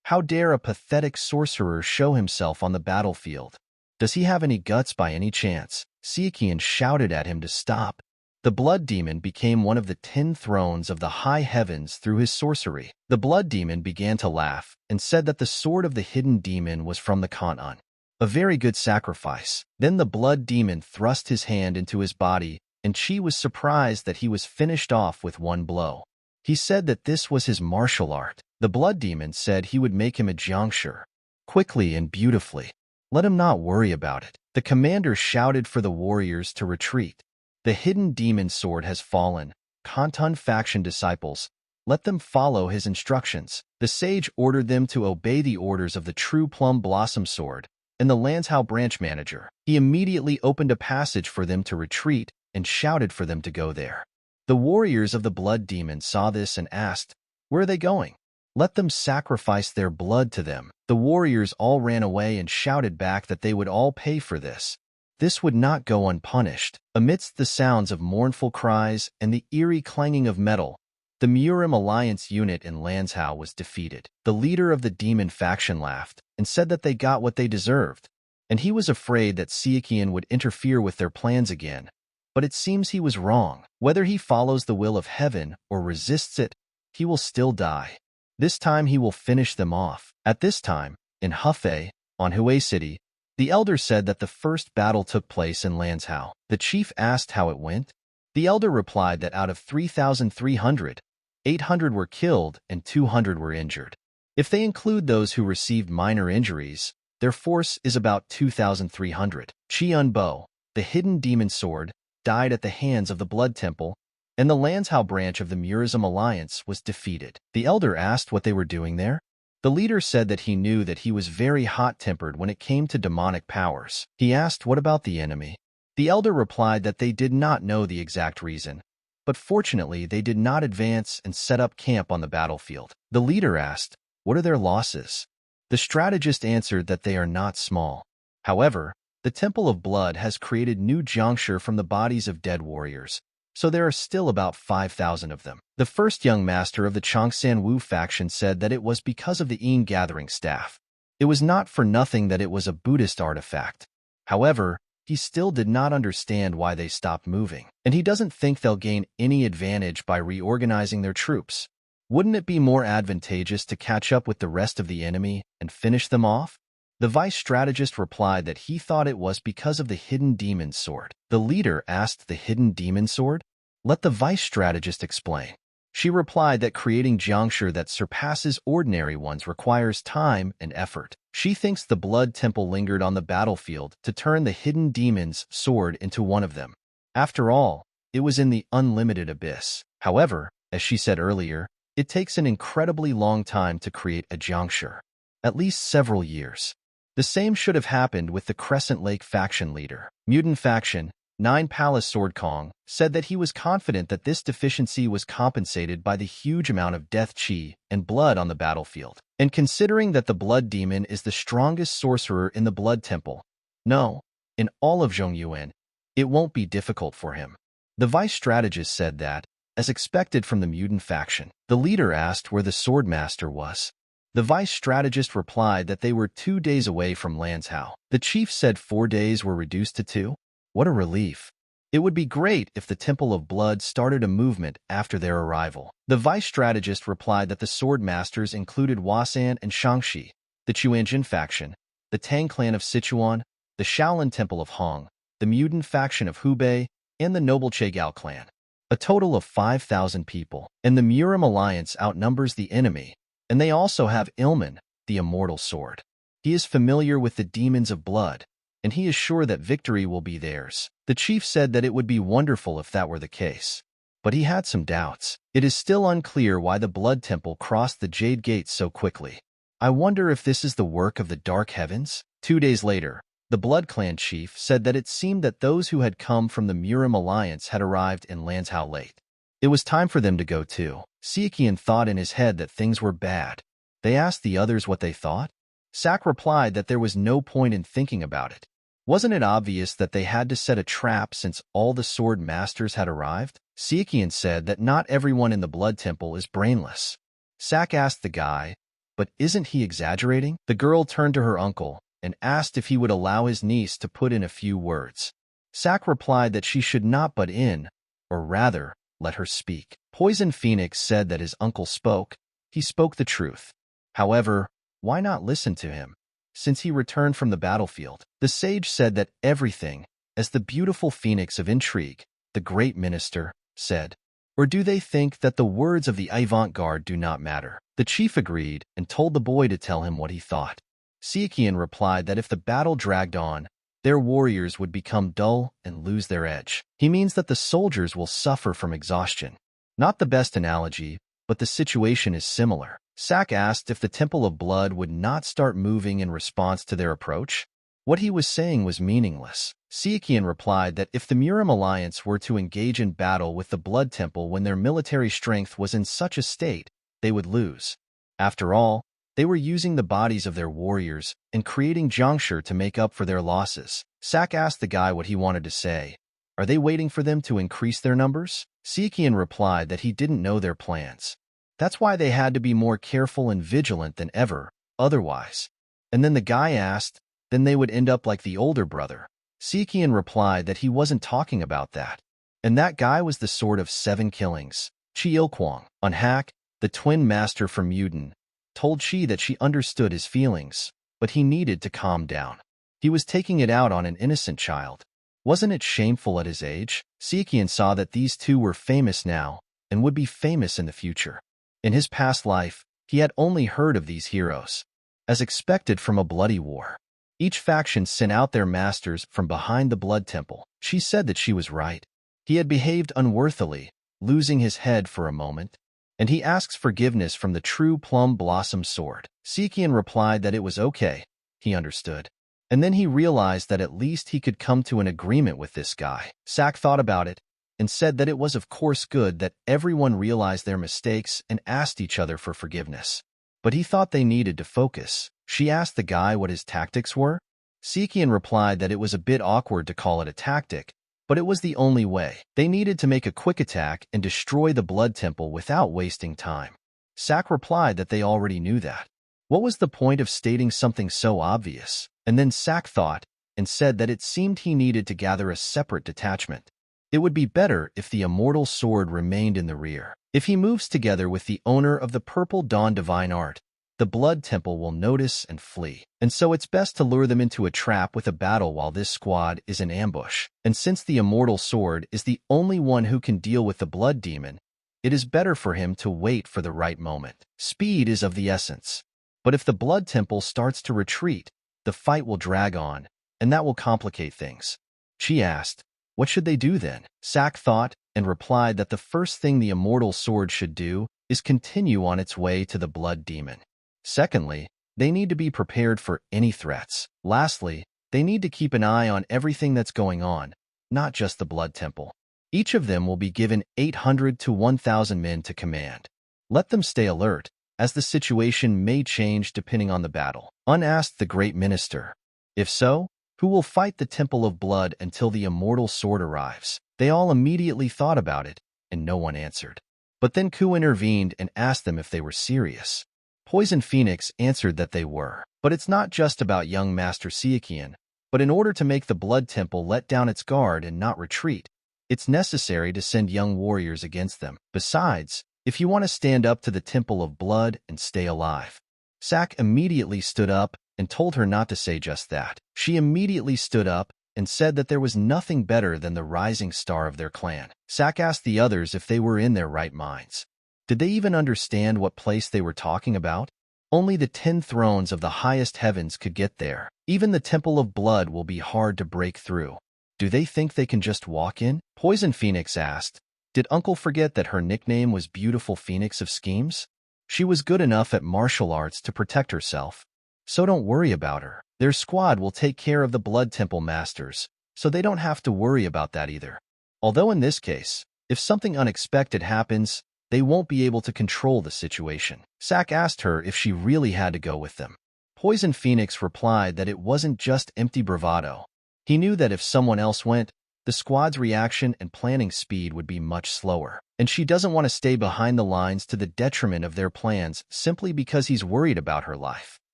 "How dare a pathetic sorcerer show himself on the battlefield? Does he have any guts by any chance?" Sichuan shouted at him to stop. The blood demon became one of the 10 thrones of the high heavens through his sorcery. The blood demon began to laugh and said that the sword of the hidden demon was from the Kan'an. A very good sacrifice. Then the blood demon thrust his hand into his body, and Qi was surprised that he was finished off with one blow. He said that this was his martial art. The blood demon said he would make him a Jiangshi, quickly and beautifully. Let him not worry about it. The commander shouted for the warriors to retreat. The hidden demon sword has fallen. Kantan faction disciples, let them follow his instructions. The sage ordered them to obey the orders of the true plum blossom sword and the Lanzhou branch manager. He immediately opened a passage for them to retreat and shouted for them to go there. The warriors of the blood demon saw this and asked, "Where are they going? Let them sacrifice their blood to them." The warriors all ran away and shouted back that they would all pay for this. This would not go unpunished. Amidst the sounds of mournful cries and the eerie clanging of metal, the MURIM alliance unit in Lanzhou was defeated. The leader of the demon faction laughed and said that they got what they deserved, and he was afraid that Sichuan would interfere with their plans again. But it seems he was wrong. Whether he follows the will of heaven or resists it, he will still die. This time he will finish them off. At this time, in Hefei, on Hue City, the elder said that the first battle took place in Lanzhou. The chief asked how it went. The elder replied that out of 3,300, 800 were killed and 200 were injured. If they include those who received minor injuries, their force is about 2,300. Qianbo, the hidden demon sword, died at the hands of the Blood Temple, and the Lanzhou branch of the MURIM alliance was defeated. The elder asked what they were doing there. The leader said that he knew that he was very hot-tempered when it came to demonic powers. He asked what about the enemy. The elder replied that they did not know the exact reason, but fortunately they did not advance and set up camp on the battlefield. The leader asked, "What are their losses?" The strategist answered that they are not small. However, the Temple of Blood has created new juncture from the bodies of dead warriors, so there are still about 5,000 of them. The first young master of the Chongsan Wu faction said that it was because of the Yin gathering staff. It was not for nothing that it was a Buddhist artifact. However, he still did not understand why they stopped moving, and he doesn't think they'll gain any advantage by reorganizing their troops. Wouldn't it be more advantageous to catch up with the rest of the enemy and finish them off? The vice strategist replied that he thought it was because of the hidden demon sword. The leader asked, "The hidden demon sword? Let the vice strategist explain." She replied that creating juncture that surpasses ordinary ones requires time and effort. She thinks the blood temple lingered on the battlefield to turn the hidden demon's sword into one of them. After all, it was in the unlimited abyss. However, as she said earlier, it takes an incredibly long time to create a juncture, at least several years. The same should have happened with the Crescent Lake faction leader. Mutant faction, Nine Palace Sword Kong, said that he was confident that this deficiency was compensated by the huge amount of death chi and blood on the battlefield. And considering that the blood demon is the strongest sorcerer in the blood temple, no, in all of Zhongyuan, it won't be difficult for him. The vice strategist said that, as expected from the mutant faction, the leader asked where the swordmaster was. The vice strategist replied that they were 2 days away from Lanzhou. The chief said 4 days were reduced to 2. What a relief. It would be great if the Temple of Blood started a movement after their arrival. The vice strategist replied that the sword masters included Wasan and Shangxi, the Chuanjin faction, the Tang Clan of Sichuan, the Shaolin Temple of Hong, the mutant faction of Hubei, and the noble Chegao clan. A total of 5,000 people. And the MURIM alliance outnumbers the enemy. And they also have Ilman, the immortal sword. He is familiar with the demons of blood, and he is sure that victory will be theirs. The chief said that it would be wonderful if that were the case. But he had some doubts. It is still unclear why the Blood Temple crossed the Jade Gate so quickly. I wonder if this is the work of the Dark Heavens? 2 days later, the Blood Clan chief said that it seemed that those who had come from the MURIM alliance had arrived in Lanzhou late. It was time for them to go too. Sichuan thought in his head that things were bad. They asked the others what they thought. Sak replied that there was no point in thinking about it. Wasn't it obvious that they had to set a trap since all the sword masters had arrived? Sichuan said that not everyone in the Blood Temple is brainless. Sak asked the guy, "But isn't he exaggerating?" The girl turned to her uncle and asked if he would allow his niece to put in a few words. Sak replied that she should not butt in, or rather, let her speak. Poison Phoenix said that his uncle spoke. He spoke the truth. However, why not listen to him? Since he returned from the battlefield, the sage said that everything, as the beautiful phoenix of intrigue, the great minister, said. Or do they think that the words of the avant-garde do not matter? The chief agreed and told the boy to tell him what he thought. Sichuan replied that if the battle dragged on, their warriors would become dull and lose their edge. He means that the soldiers will suffer from exhaustion. Not the best analogy, but the situation is similar. Sak asked if the Temple of Blood would not start moving in response to their approach. What he was saying was meaningless. Sichuan replied that if the MURIM alliance were to engage in battle with the Blood Temple when their military strength was in such a state, they would lose. After all, they were using the bodies of their warriors and creating juncture to make up for their losses. Sak asked the guy what he wanted to say. Are they waiting for them to increase their numbers? Sichuan replied that he didn't know their plans. That's why they had to be more careful and vigilant than ever, otherwise. And then the guy asked, then they would end up like the older brother. Sichuan replied that he wasn't talking about that. And that guy was the Sword of 7 Killings. Chi Ilkwang, on Hack, the twin master from Yuden, told Chi that she understood his feelings, but he needed to calm down. He was taking it out on an innocent child. Wasn't it shameful at his age? Sichuan saw that these two were famous now and would be famous in the future. In his past life, he had only heard of these heroes, as expected from a bloody war. Each faction sent out their masters from behind the Blood Temple. She said that she was right. He had behaved unworthily, losing his head for a moment, and he asks forgiveness from the true Plum Blossom Sword. Sichuan replied that it was okay. He understood. And then he realized that at least he could come to an agreement with this guy. Sak thought about it and said that it was of course good that everyone realized their mistakes and asked each other for forgiveness. But he thought they needed to focus. She asked the guy what his tactics were. Sichuan replied that it was a bit awkward to call it a tactic, but it was the only way. They needed to make a quick attack and destroy the Blood Temple without wasting time. Sak replied that they already knew that. What was the point of stating something so obvious? And then Sak thought and said that it seemed he needed to gather a separate detachment. It would be better if the Immortal Sword remained in the rear. If he moves together with the owner of the Purple Dawn Divine Art, the Blood Temple will notice and flee. And so it's best to lure them into a trap with a battle while this squad is in ambush. And since the Immortal Sword is the only one who can deal with the Blood Demon, it is better for him to wait for the right moment. Speed is of the essence. But if the Blood Temple starts to retreat, the fight will drag on, and that will complicate things. She asked, what should they do then? Sak thought and replied that the first thing the Immortal Sword should do is continue on its way to the Blood Demon. Secondly, they need to be prepared for any threats. Lastly, they need to keep an eye on everything that's going on, not just the Blood Temple. Each of them will be given 800 to 1,000 men to command. Let them stay alert, as the situation may change depending on the battle. Unasked the Great Minister, if so, who will fight the Temple of Blood until the Immortal Sword arrives? They all immediately thought about it, and no one answered. But then Ku intervened and asked them if they were serious. Poison Phoenix answered that they were. But it's not just about young Master Sichuan, but in order to make the Blood Temple let down its guard and not retreat, it's necessary to send young warriors against them. Besides, if you want to stand up to the Temple of Blood and stay alive. Sak immediately stood up and told her not to say just that. She immediately stood up and said that there was nothing better than the rising star of their clan. Sak asked the others if they were in their right minds. Did they even understand what place they were talking about? Only the 10 thrones of the highest heavens could get there. Even the Temple of Blood will be hard to break through. Do they think they can just walk in? Poison Phoenix asked. Did Uncle forget that her nickname was Beautiful Phoenix of Schemes? She was good enough at martial arts to protect herself. So don't worry about her. Their squad will take care of the Blood Temple Masters, so they don't have to worry about that either. Although in this case, if something unexpected happens, they won't be able to control the situation. Sak asked her if she really had to go with them. Poison Phoenix replied that it wasn't just empty bravado. He knew that if someone else went, the squad's reaction and planning speed would be much slower. And she doesn't want to stay behind the lines to the detriment of their plans simply because he's worried about her life.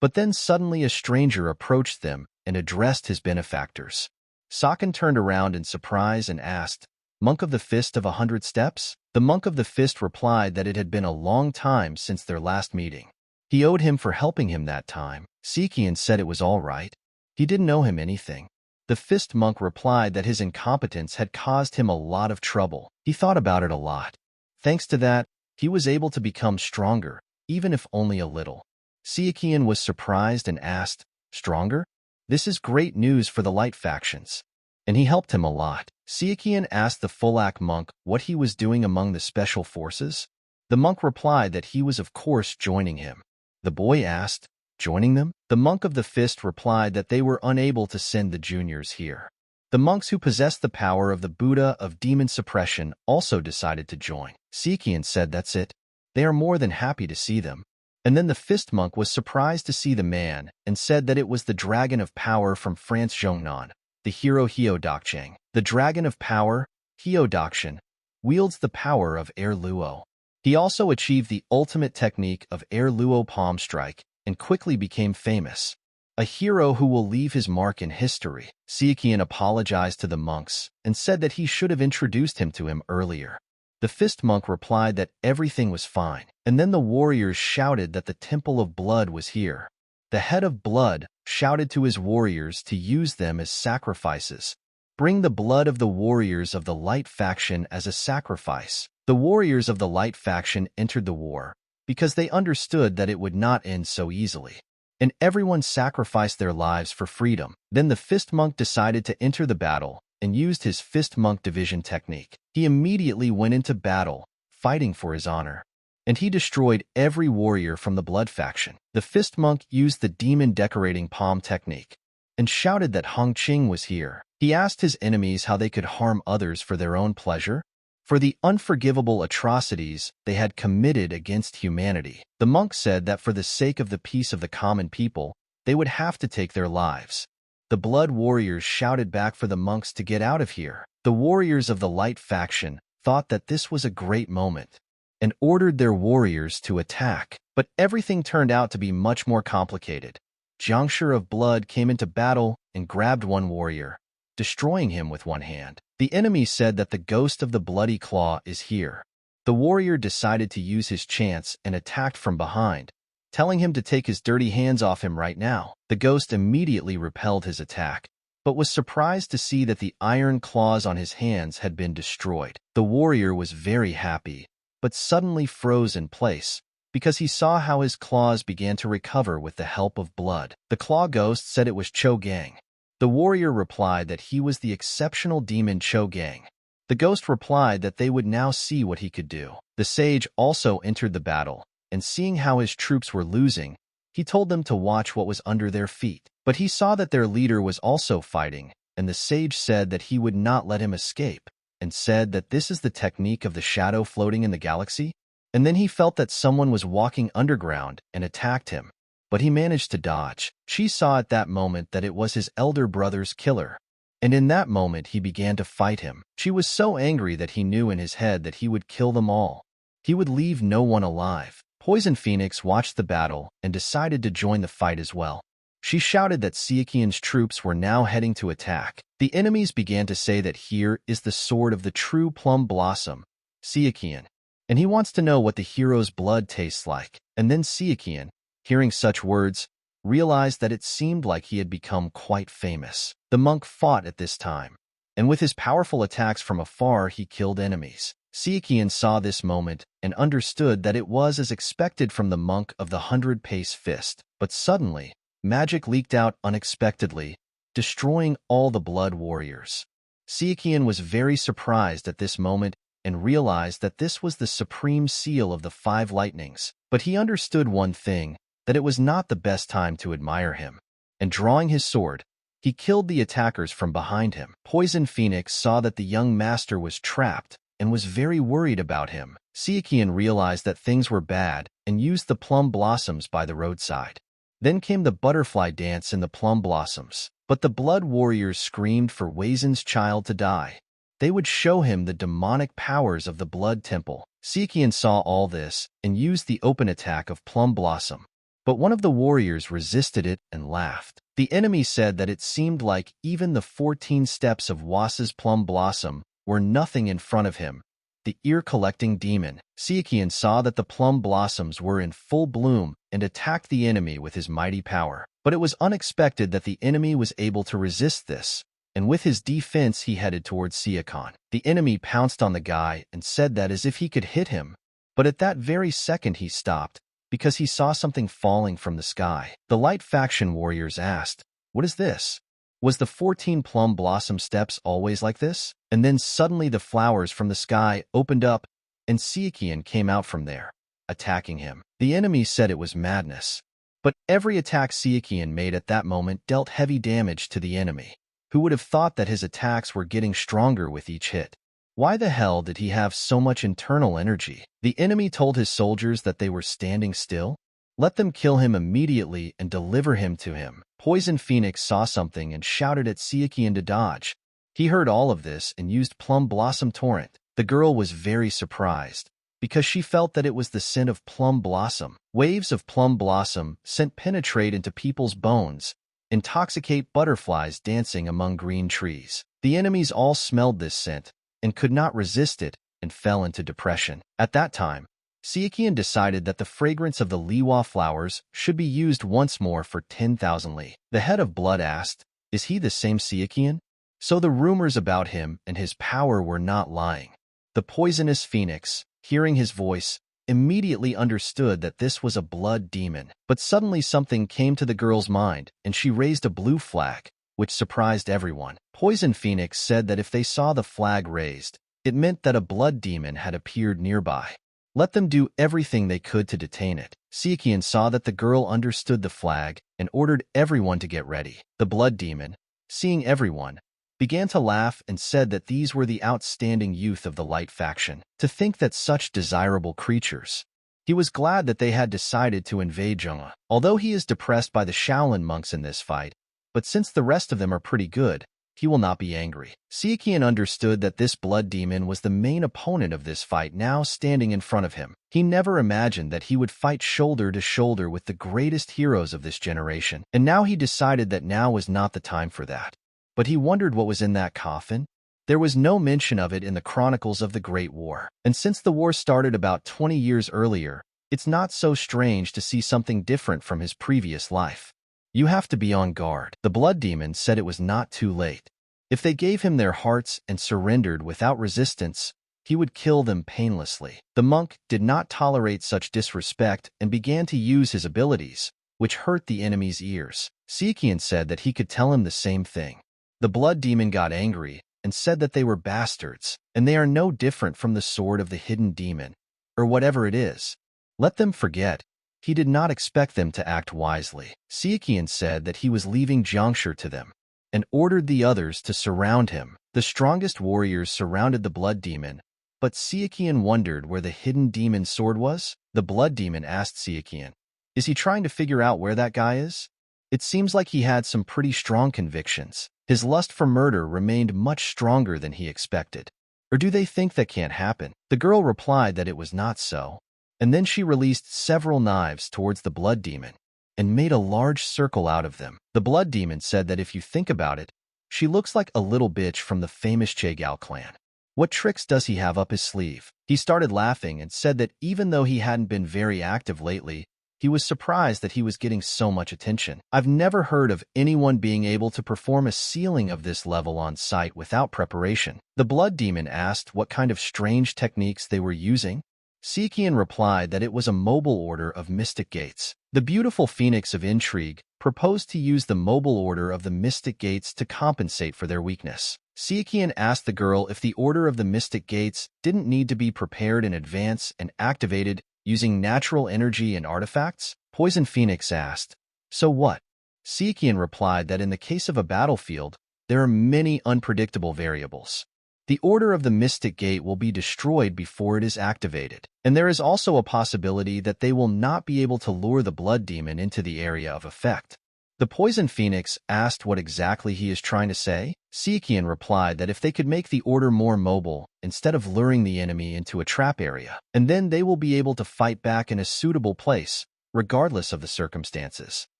But then suddenly a stranger approached them and addressed his benefactors. Saken turned around in surprise and asked, Monk of the Fist of 100 Steps? The Monk of the Fist replied that it had been a long time since their last meeting. He owed him for helping him that time. Sichuan said it was all right. He didn't owe him anything. The Fist Monk replied that his incompetence had caused him a lot of trouble. He thought about it a lot. Thanks to that, he was able to become stronger, even if only a little. Sichuan was surprised and asked, Stronger? This is great news for the light factions. And he helped him a lot. Sichuan asked the Fulak monk what he was doing among the special forces. The monk replied that he was of course joining him. The boy asked, joining them? The monk of the fist replied that they were unable to send the juniors here. The monks who possessed the power of the Buddha of demon suppression also decided to join. Sichuan said that's it. They are more than happy to see them. And then the fist monk was surprised to see the man and said that it was the dragon of power from France Zhongnan, the hero Hyo Dokchang. The dragon of power, Hyo Dokchan, wields the power of Air Luo. He also achieved the ultimate technique of Air Luo palm strike and quickly became famous. A hero who will leave his mark in history. Sichuan apologized to the monks and said that he should have introduced him to him earlier. The fist monk replied that everything was fine, and then the warriors shouted that the Temple of Blood was here. The head of Blood shouted to his warriors to use them as sacrifices. Bring the blood of the warriors of the Light faction as a sacrifice. The warriors of the Light faction entered the war because they understood that it would not end so easily. And everyone sacrificed their lives for freedom. Then the fist monk decided to enter the battle and used his fist monk division technique. He immediately went into battle, fighting for his honor. And he destroyed every warrior from the Blood faction. The fist monk used the demon decorating palm technique. and shouted that Hong Qing was here. He asked his enemies how they could harm others for their own pleasure, for the unforgivable atrocities they had committed against humanity. The monk said that for the sake of the peace of the common people, they would have to take their lives. The blood warriors shouted back for the monks to get out of here. The warriors of the light faction thought that this was a great moment and ordered their warriors to attack. But everything turned out to be much more complicated. Jiangshi of Blood came into battle and grabbed one warrior, destroying him with one hand. The enemy said that the ghost of the Bloody Claw is here. The warrior decided to use his chance and attacked from behind, telling him to take his dirty hands off him right now. The ghost immediately repelled his attack, but was surprised to see that the iron claws on his hands had been destroyed. The warrior was very happy, but suddenly froze in place, because he saw how his claws began to recover with the help of blood. The claw ghost said it was Cho Gang. The warrior replied that he was the exceptional demon Cho Gang. The ghost replied that they would now see what he could do. The sage also entered the battle, and seeing how his troops were losing, he told them to watch what was under their feet. But he saw that their leader was also fighting, and the sage said that he would not let him escape, and said that this is the technique of the shadow floating in the galaxy. And then he felt that someone was walking underground and attacked him, but he managed to dodge. She saw at that moment that it was his elder brother's killer, and in that moment he began to fight him. She was so angry that he knew in his head that he would kill them all. He would leave no one alive. Poison Phoenix watched the battle and decided to join the fight as well. She shouted that Sichuan's troops were now heading to attack. The enemies began to say that here is the sword of the true plum blossom, Sichuan, and he wants to know what the hero's blood tastes like. And then Sichuan, hearing such words, realized that it seemed like he had become quite famous. The monk fought at this time, and with his powerful attacks from afar he killed enemies. Sichuan saw this moment and understood that it was as expected from the monk of the 100-pace fist. But suddenly, magic leaked out unexpectedly, destroying all the blood warriors. Sichuan was very surprised at this moment and realized that this was the supreme seal of the 5 lightnings. But he understood one thing, that it was not the best time to admire him. And drawing his sword, he killed the attackers from behind him. Poison Phoenix saw that the young master was trapped and was very worried about him. Sichuan realized that things were bad and used the plum blossoms by the roadside. Then came the butterfly dance in the plum blossoms. But the blood warriors screamed for Wei Zhen's child to die. They would show him the demonic powers of the blood temple. Sichuan saw all this and used the open attack of plum blossom. But one of the warriors resisted it and laughed. The enemy said that it seemed like even the 14 steps of Wasa's plum blossom were nothing in front of him. The ear-collecting demon. Sichuan saw that the plum blossoms were in full bloom and attacked the enemy with his mighty power. But it was unexpected that the enemy was able to resist this, and with his defense he headed towards Sichuan. The enemy pounced on the guy and said that as if he could hit him, but at that very second he stopped, because he saw something falling from the sky. The light faction warriors asked, "What is this? Was the 14 plum blossom steps always like this?" And then suddenly the flowers from the sky opened up, and Sichuan came out from there, attacking him. The enemy said it was madness, but every attack Sichuan made at that moment dealt heavy damage to the enemy, who would have thought that his attacks were getting stronger with each hit. Why the hell did he have so much internal energy? The enemy told his soldiers that they were standing still. Let them kill him immediately and deliver him to him. Poison Phoenix saw something and shouted at Sichuan to dodge. He heard all of this and used Plum Blossom Torrent. The girl was very surprised, because she felt that it was the scent of plum blossom. Waves of plum blossom scent penetrate into people's bones, intoxicate butterflies dancing among green trees. The enemies all smelled this scent and could not resist it and fell into depression. At that time, Sichuan decided that the fragrance of the Liwa flowers should be used once more for 10,000 li. The head of blood asked, "Is he the same Sichuan?" So the rumors about him and his power were not lying. The poisonous phoenix, hearing his voice, immediately understood that this was a blood demon. But suddenly something came to the girl's mind, and she raised a blue flag, which surprised everyone. Poison Phoenix said that if they saw the flag raised, it meant that a blood demon had appeared nearby. Let them do everything they could to detain it. Sichuan saw that the girl understood the flag and ordered everyone to get ready. The Blood Demon, seeing everyone, began to laugh and said that these were the outstanding youth of the Light faction. To think that such desirable creatures. He was glad that they had decided to invade Zhenghe. Although he is depressed by the Shaolin monks in this fight, but since the rest of them are pretty good, he will not be angry. Sichuan understood that this Blood Demon was the main opponent of this fight now standing in front of him. He never imagined that he would fight shoulder to shoulder with the greatest heroes of this generation, and now he decided that now was not the time for that. But he wondered what was in that coffin. There was no mention of it in the chronicles of the Great War, and since the war started about 20 years earlier, it's not so strange to see something different from his previous life. You have to be on guard. The Blood Demon said it was not too late. If they gave him their hearts and surrendered without resistance, he would kill them painlessly. The monk did not tolerate such disrespect and began to use his abilities, which hurt the enemy's ears. Sichuan said that he could tell him the same thing. The Blood Demon got angry and said that they were bastards, and they are no different from the sword of the hidden demon, or whatever it is. Let them forget. He did not expect them to act wisely. Sichuan said that he was leaving Jiangshi to them, and ordered the others to surround him. The strongest warriors surrounded the Blood Demon, but Sichuan wondered where the hidden demon sword was. The Blood Demon asked Sichuan, "Is he trying to figure out where that guy is?" It seems like he had some pretty strong convictions. His lust for murder remained much stronger than he expected. Or do they think that can't happen? The girl replied that it was not so, and then she released several knives towards the Blood Demon and made a large circle out of them. The Blood Demon said that if you think about it, she looks like a little bitch from the famous Chagao clan. What tricks does he have up his sleeve? He started laughing and said that even though he hadn't been very active lately, he was surprised that he was getting so much attention. I've never heard of anyone being able to perform a sealing of this level on site without preparation. The Blood Demon asked what kind of strange techniques they were using. Sichuan replied that it was a mobile order of mystic gates. The beautiful Phoenix of Intrigue proposed to use the mobile order of the mystic gates to compensate for their weakness. Sichuan asked the girl if the order of the mystic gates didn't need to be prepared in advance and activated using natural energy and artifacts. Poison Phoenix asked, "So what?" Sichuan replied that in the case of a battlefield, there are many unpredictable variables. The order of the Mystic Gate will be destroyed before it is activated, and there is also a possibility that they will not be able to lure the Blood Demon into the area of effect. The Poison Phoenix asked what exactly he is trying to say. Sichuan replied that if they could make the order more mobile, instead of luring the enemy into a trap area, and then they will be able to fight back in a suitable place, regardless of the circumstances.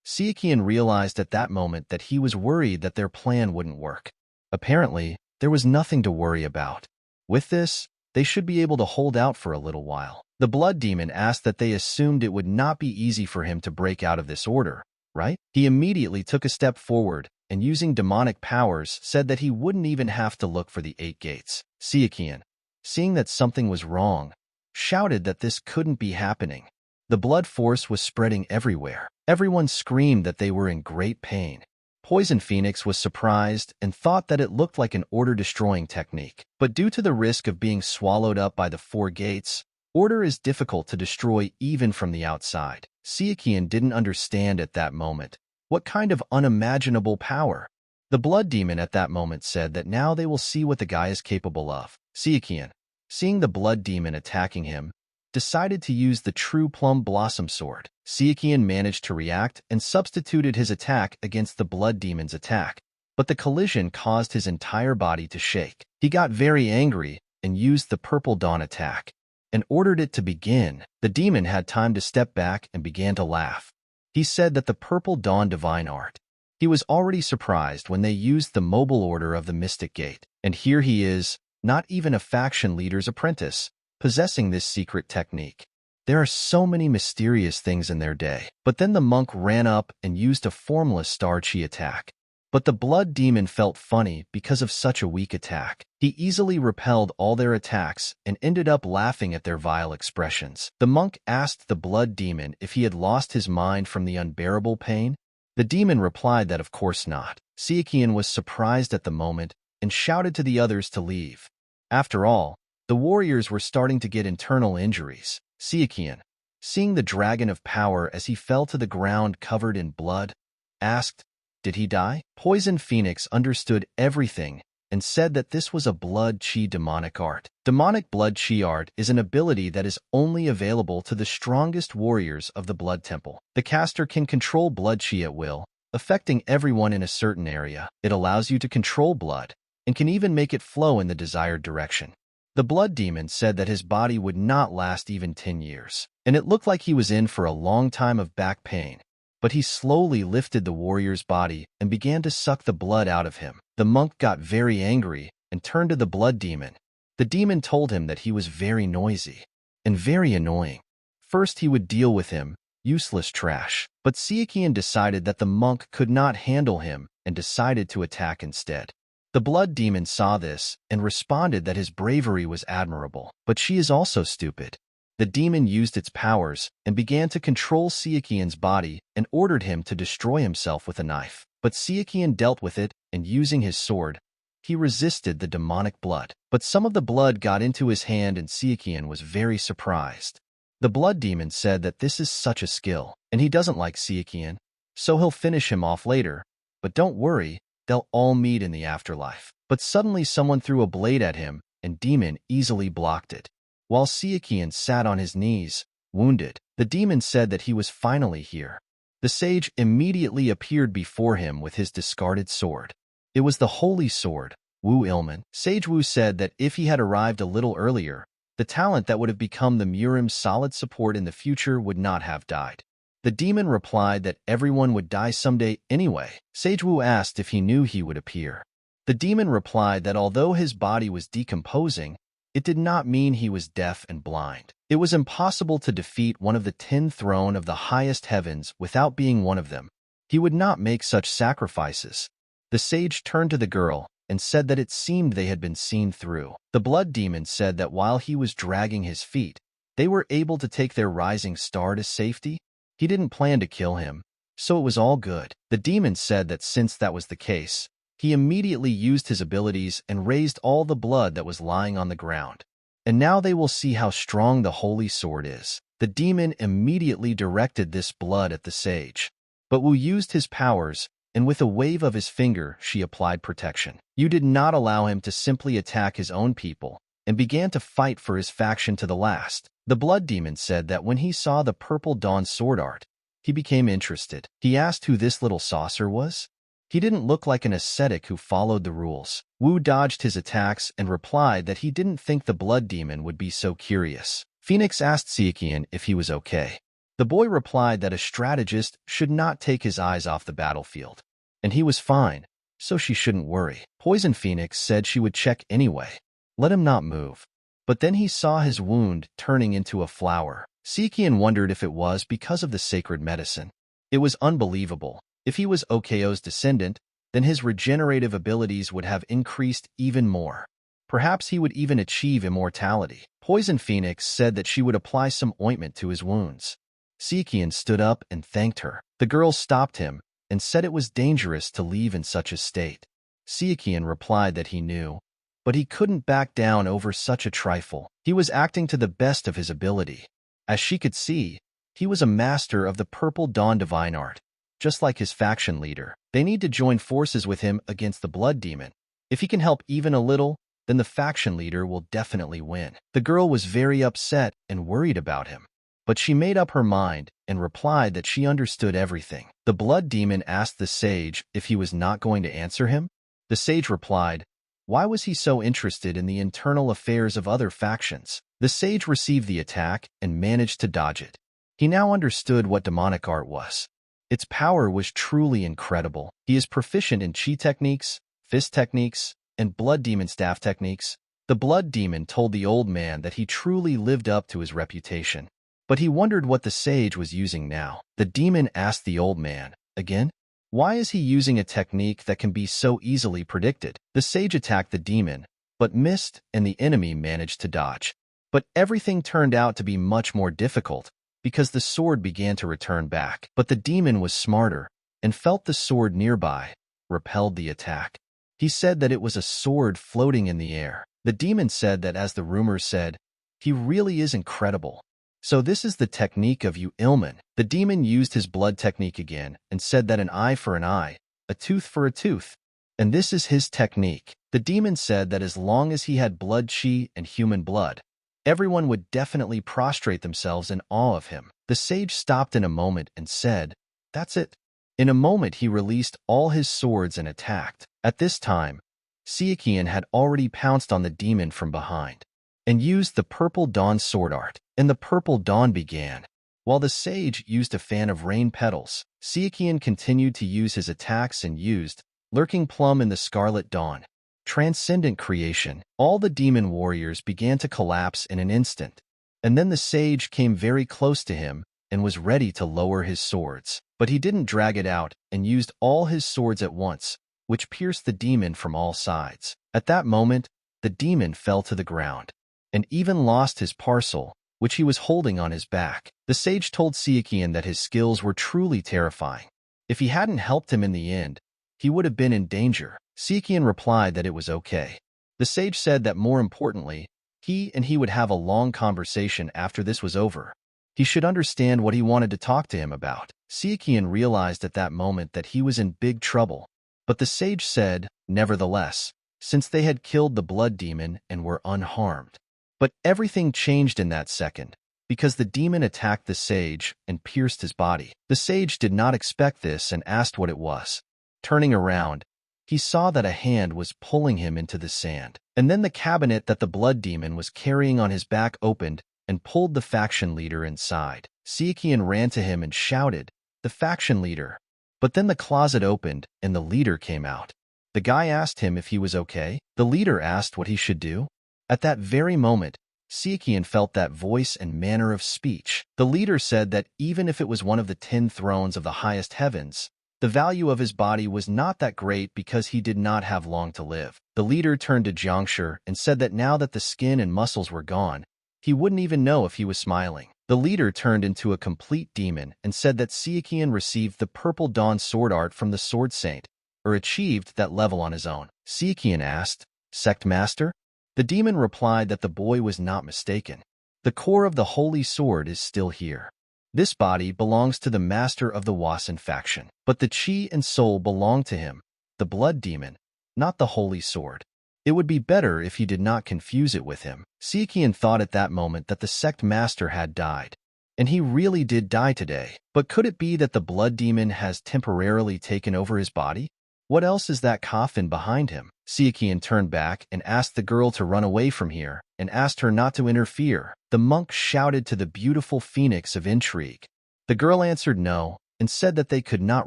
Sichuan realized at that moment that he was worried that their plan wouldn't work. Apparently, there was nothing to worry about. With this, they should be able to hold out for a little while. The Blood Demon asked that they assumed it would not be easy for him to break out of this order, right? He immediately took a step forward and using demonic powers said that he wouldn't even have to look for the 8 gates. Sichuan, seeing that something was wrong, shouted that this couldn't be happening. The blood force was spreading everywhere. Everyone screamed that they were in great pain. Poison Phoenix was surprised and thought that it looked like an order-destroying technique. But due to the risk of being swallowed up by the 4 gates, order is difficult to destroy even from the outside. Sichuan didn't understand at that moment. What kind of unimaginable power? The Blood Demon at that moment said that now they will see what the guy is capable of. Sichuan, seeing the Blood Demon attacking him, decided to use the True Plum Blossom Sword. Sichuan managed to react and substituted his attack against the Blood Demon's attack, but the collision caused his entire body to shake. He got very angry and used the Purple Dawn attack and ordered it to begin. The demon had time to step back and began to laugh. He said that the Purple Dawn divine art. He was already surprised when they used the mobile order of the Mystic Gate, and here he is, not even a faction leader's apprentice, possessing this secret technique. There are so many mysterious things in their day. But then the monk ran up and used a formless star chi attack. But the Blood Demon felt funny because of such a weak attack. He easily repelled all their attacks and ended up laughing at their vile expressions. The monk asked the Blood Demon if he had lost his mind from the unbearable pain. The demon replied that of course not. Sichuan was surprised at the moment and shouted to the others to leave. After all, the warriors were starting to get internal injuries. Sichuan, seeing the dragon of power as he fell to the ground covered in blood, asked, "Did he die?" Poison Phoenix understood everything and said that this was a blood chi demonic art. Demonic blood chi art is an ability that is only available to the strongest warriors of the Blood Temple. The caster can control blood chi at will, affecting everyone in a certain area. It allows you to control blood and can even make it flow in the desired direction. The blood demon said that his body would not last even 10 years, and it looked like he was in for a long time of back pain. But he slowly lifted the warrior's body and began to suck the blood out of him. The monk got very angry and turned to the blood demon. The demon told him that he was very noisy and very annoying. First he would deal with him, useless trash. But Sichuan decided that the monk could not handle him and decided to attack instead. The blood demon saw this and responded that his bravery was admirable. But she is also stupid. The demon used its powers and began to control Sichuan's body and ordered him to destroy himself with a knife. But Sichuan dealt with it, and using his sword, he resisted the demonic blood. But some of the blood got into his hand and Sichuan was very surprised. The blood demon said that this is such a skill, and he doesn't like Sichuan, so he'll finish him off later. But don't worry, they'll all meet in the afterlife. But suddenly someone threw a blade at him, and demon easily blocked it. While Sichuan sat on his knees, wounded, the demon said that he was finally here. The sage immediately appeared before him with his discarded sword. It was the holy sword, Wu Ilman. Sage Wu said that if he had arrived a little earlier, the talent that would have become the MURIM's solid support in the future would not have died. The demon replied that everyone would die someday anyway. Sage Wu asked if he knew he would appear. The demon replied that although his body was decomposing, it did not mean he was deaf and blind. It was impossible to defeat one of the 10 thrones of the highest heavens without being one of them. He would not make such sacrifices. The sage turned to the girl and said that it seemed they had been seen through. The blood demon said that while he was dragging his feet, they were able to take their rising star to safety. He didn't plan to kill him, so it was all good. The demon said that since that was the case, he immediately used his abilities and raised all the blood that was lying on the ground. And now they will see how strong the holy sword is. The demon immediately directed this blood at the sage. But Wu used his powers, and with a wave of his finger, she applied protection. Yu did not allow him to simply attack his own people, and began to fight for his faction to the last. The blood demon said that when he saw the purple dawn sword art, he became interested. He asked who this little saucer was. He didn't look like an ascetic who followed the rules. Wu dodged his attacks and replied that he didn't think the blood demon would be so curious. Phoenix asked Sichuan if he was okay. The boy replied that a strategist should not take his eyes off the battlefield, and he was fine, so she shouldn't worry. Poison Phoenix said she would check anyway. Let him not move. But then he saw his wound turning into a flower. Sichuan wondered if it was because of the sacred medicine. It was unbelievable. If he was Oko's descendant, then his regenerative abilities would have increased even more. Perhaps he would even achieve immortality. Poison Phoenix said that she would apply some ointment to his wounds. Sichuan stood up and thanked her. The girl stopped him and said it was dangerous to leave in such a state. Sichuan replied that he knew, but he couldn't back down over such a trifle. He was acting to the best of his ability. As she could see, he was a master of the Purple Dawn divine art. Just like his faction leader, they need to join forces with him against the blood demon. If he can help even a little, then the faction leader will definitely win. The girl was very upset and worried about him, but she made up her mind and replied that she understood everything. The blood demon asked the sage if he was not going to answer him. The sage replied, why was he so interested in the internal affairs of other factions? The sage received the attack and managed to dodge it. He now understood what demonic art was. Its power was truly incredible. He is proficient in chi techniques, fist techniques, and blood demon staff techniques. The blood demon told the old man that he truly lived up to his reputation. But he wondered what the sage was using now. The demon asked the old man, again, why is he using a technique that can be so easily predicted? The sage attacked the demon, but missed, and the enemy managed to dodge. But everything turned out to be much more difficult, because the sword began to return back. But the demon was smarter, and felt the sword nearby, repelled the attack. He said that it was a sword floating in the air. The demon said that as the rumors said, he really is incredible. So this is the technique of you Ilman. The demon used his blood technique again and said that an eye for an eye, a tooth for a tooth. And this is his technique. The demon said that as long as he had blood chi and human blood, everyone would definitely prostrate themselves in awe of him. The sage stopped in a moment and said, "That's it." In a moment he released all his swords and attacked. At this time, Sichuan had already pounced on the demon from behind and used the Purple Dawn sword art, and the Purple Dawn began. While the sage used a fan of rain petals, Sichuan continued to use his attacks and used Lurking Plum in the Scarlet Dawn. Transcendent creation. All the demon warriors began to collapse in an instant, and then the sage came very close to him and was ready to lower his swords. But he didn't drag it out and used all his swords at once, which pierced the demon from all sides. At that moment, the demon fell to the ground and even lost his parcel, which he was holding on his back. The sage told Sichuan that his skills were truly terrifying. If he hadn't helped him in the end, he would have been in danger. Sichuan replied that it was okay. The sage said that more importantly, he would have a long conversation after this was over. He should understand what he wanted to talk to him about. Sichuan realized at that moment that he was in big trouble. But the sage said, nevertheless, since they had killed the blood demon and were unharmed. But everything changed in that second, because the demon attacked the sage and pierced his body. The sage did not expect this and asked what it was. Turning around, he saw that a hand was pulling him into the sand. And then the cabinet that the blood demon was carrying on his back opened and pulled the faction leader inside. Sichuan ran to him and shouted, "The faction leader!" But then the closet opened and the leader came out. The guy asked him if he was okay. The leader asked what he should do. At that very moment, Sichuan felt that voice and manner of speech. The leader said that even if it was one of the 10 thrones of the highest heavens, the value of his body was not that great because he did not have long to live. The leader turned to Jiangshi and said that now that the skin and muscles were gone, he wouldn't even know if he was smiling. The leader turned into a complete demon and said that Sichuan received the Purple Dawn sword art from the Sword Saint, or achieved that level on his own. Sichuan asked, "Sect Master?" The demon replied that the boy was not mistaken. The core of the Holy Sword is still here. This body belongs to the master of the Wasan faction, but the chi and soul belong to him, the blood demon, not the Holy Sword. It would be better if he did not confuse it with him. Sichuan thought at that moment that the sect master had died. And he really did die today. But could it be that the blood demon has temporarily taken over his body? What else is that coffin behind him? Sichuan turned back and asked the girl to run away from here and asked her not to interfere. The monk shouted to the beautiful phoenix of intrigue. The girl answered no and said that they could not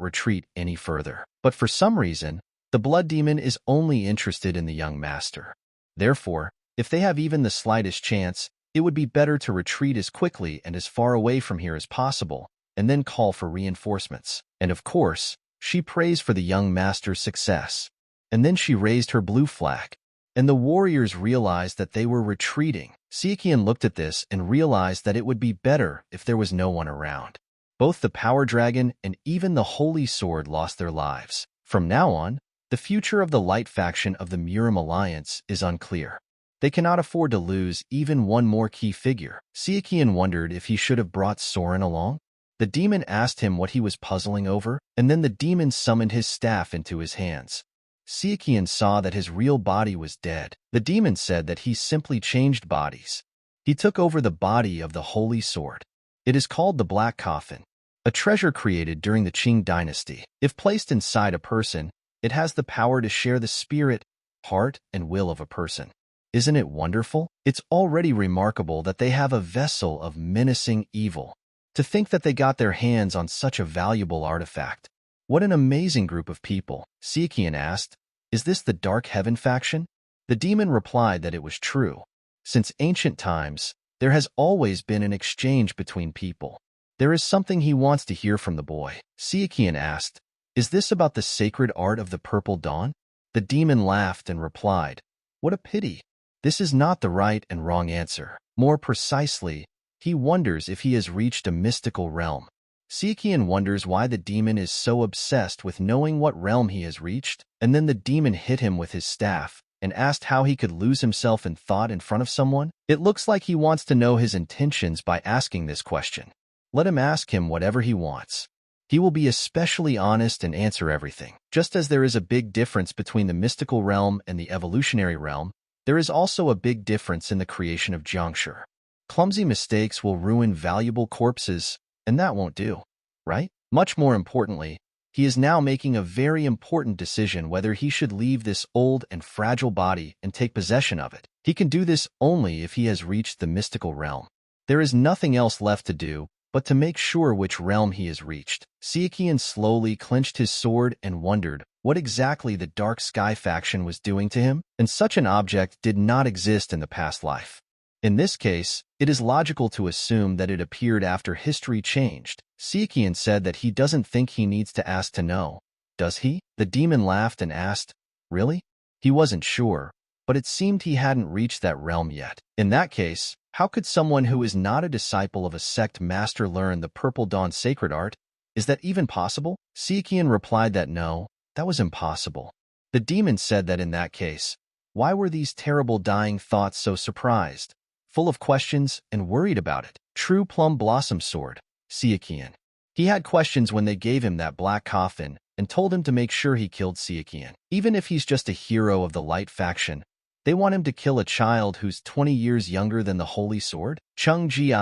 retreat any further. But for some reason, the blood demon is only interested in the young master. Therefore, if they have even the slightest chance, it would be better to retreat as quickly and as far away from here as possible, and then call for reinforcements. And of course, she prays for the young master's success. And then she raised her blue flag. And the warriors realized that they were retreating. Sichuan looked at this and realized that it would be better if there was no one around. Both the Power Dragon and even the Holy Sword lost their lives. From now on, the future of the Light faction of the MURIM alliance is unclear. They cannot afford to lose even one more key figure. Sichuan wondered if he should have brought Soren along. The demon asked him what he was puzzling over, and then the demon summoned his staff into his hands. Sichuan saw that his real body was dead. The demon said that he simply changed bodies. He took over the body of the Holy Sword. It is called the Black Coffin, a treasure created during the Qing dynasty. If placed inside a person, it has the power to share the spirit, heart, and will of a person. Isn't it wonderful? It's already remarkable that they have a vessel of menacing evil. To think that they got their hands on such a valuable artifact. What an amazing group of people. Sichuan asked, "Is this the Dark Heaven faction?" The demon replied that it was true. Since ancient times, there has always been an exchange between people. There is something he wants to hear from the boy. Sichuan asked, "Is this about the sacred art of the Purple Dawn?" The demon laughed and replied, "What a pity. This is not the right and wrong answer. More precisely, he wonders if he has reached a mystical realm." Sichuan wonders why the demon is so obsessed with knowing what realm he has reached, and then the demon hit him with his staff, and asked how he could lose himself in thought in front of someone. It looks like he wants to know his intentions by asking this question. Let him ask him whatever he wants. He will be especially honest and answer everything. Just as there is a big difference between the mystical realm and the evolutionary realm, there is also a big difference in the creation of Jiangshi. Clumsy mistakes will ruin valuable corpses, and that won't do, right? Much more importantly, he is now making a very important decision whether he should leave this old and fragile body and take possession of it. He can do this only if he has reached the mystical realm. There is nothing else left to do but to make sure which realm he has reached. Sichuan slowly clenched his sword and wondered what exactly the Dark Sky faction was doing to him, and such an object did not exist in the past life. In this case, it is logical to assume that it appeared after history changed. Sichuan said that he doesn't think he needs to ask to know. Does he? The demon laughed and asked, really? He wasn't sure, but it seemed he hadn't reached that realm yet. In that case, how could someone who is not a disciple of a sect master learn the Purple Dawn sacred art? Is that even possible? Sichuan replied that no, that was impossible. The demon said that in that case, why were these terrible dying thoughts so surprised, full of questions, and worried about it? True Plum Blossom Sword, Sichuan. He had questions when they gave him that black coffin and told him to make sure he killed Sichuan. Even if he's just a hero of the Light faction, they want him to kill a child who's 20 years younger than the Holy Sword? Chung Ji,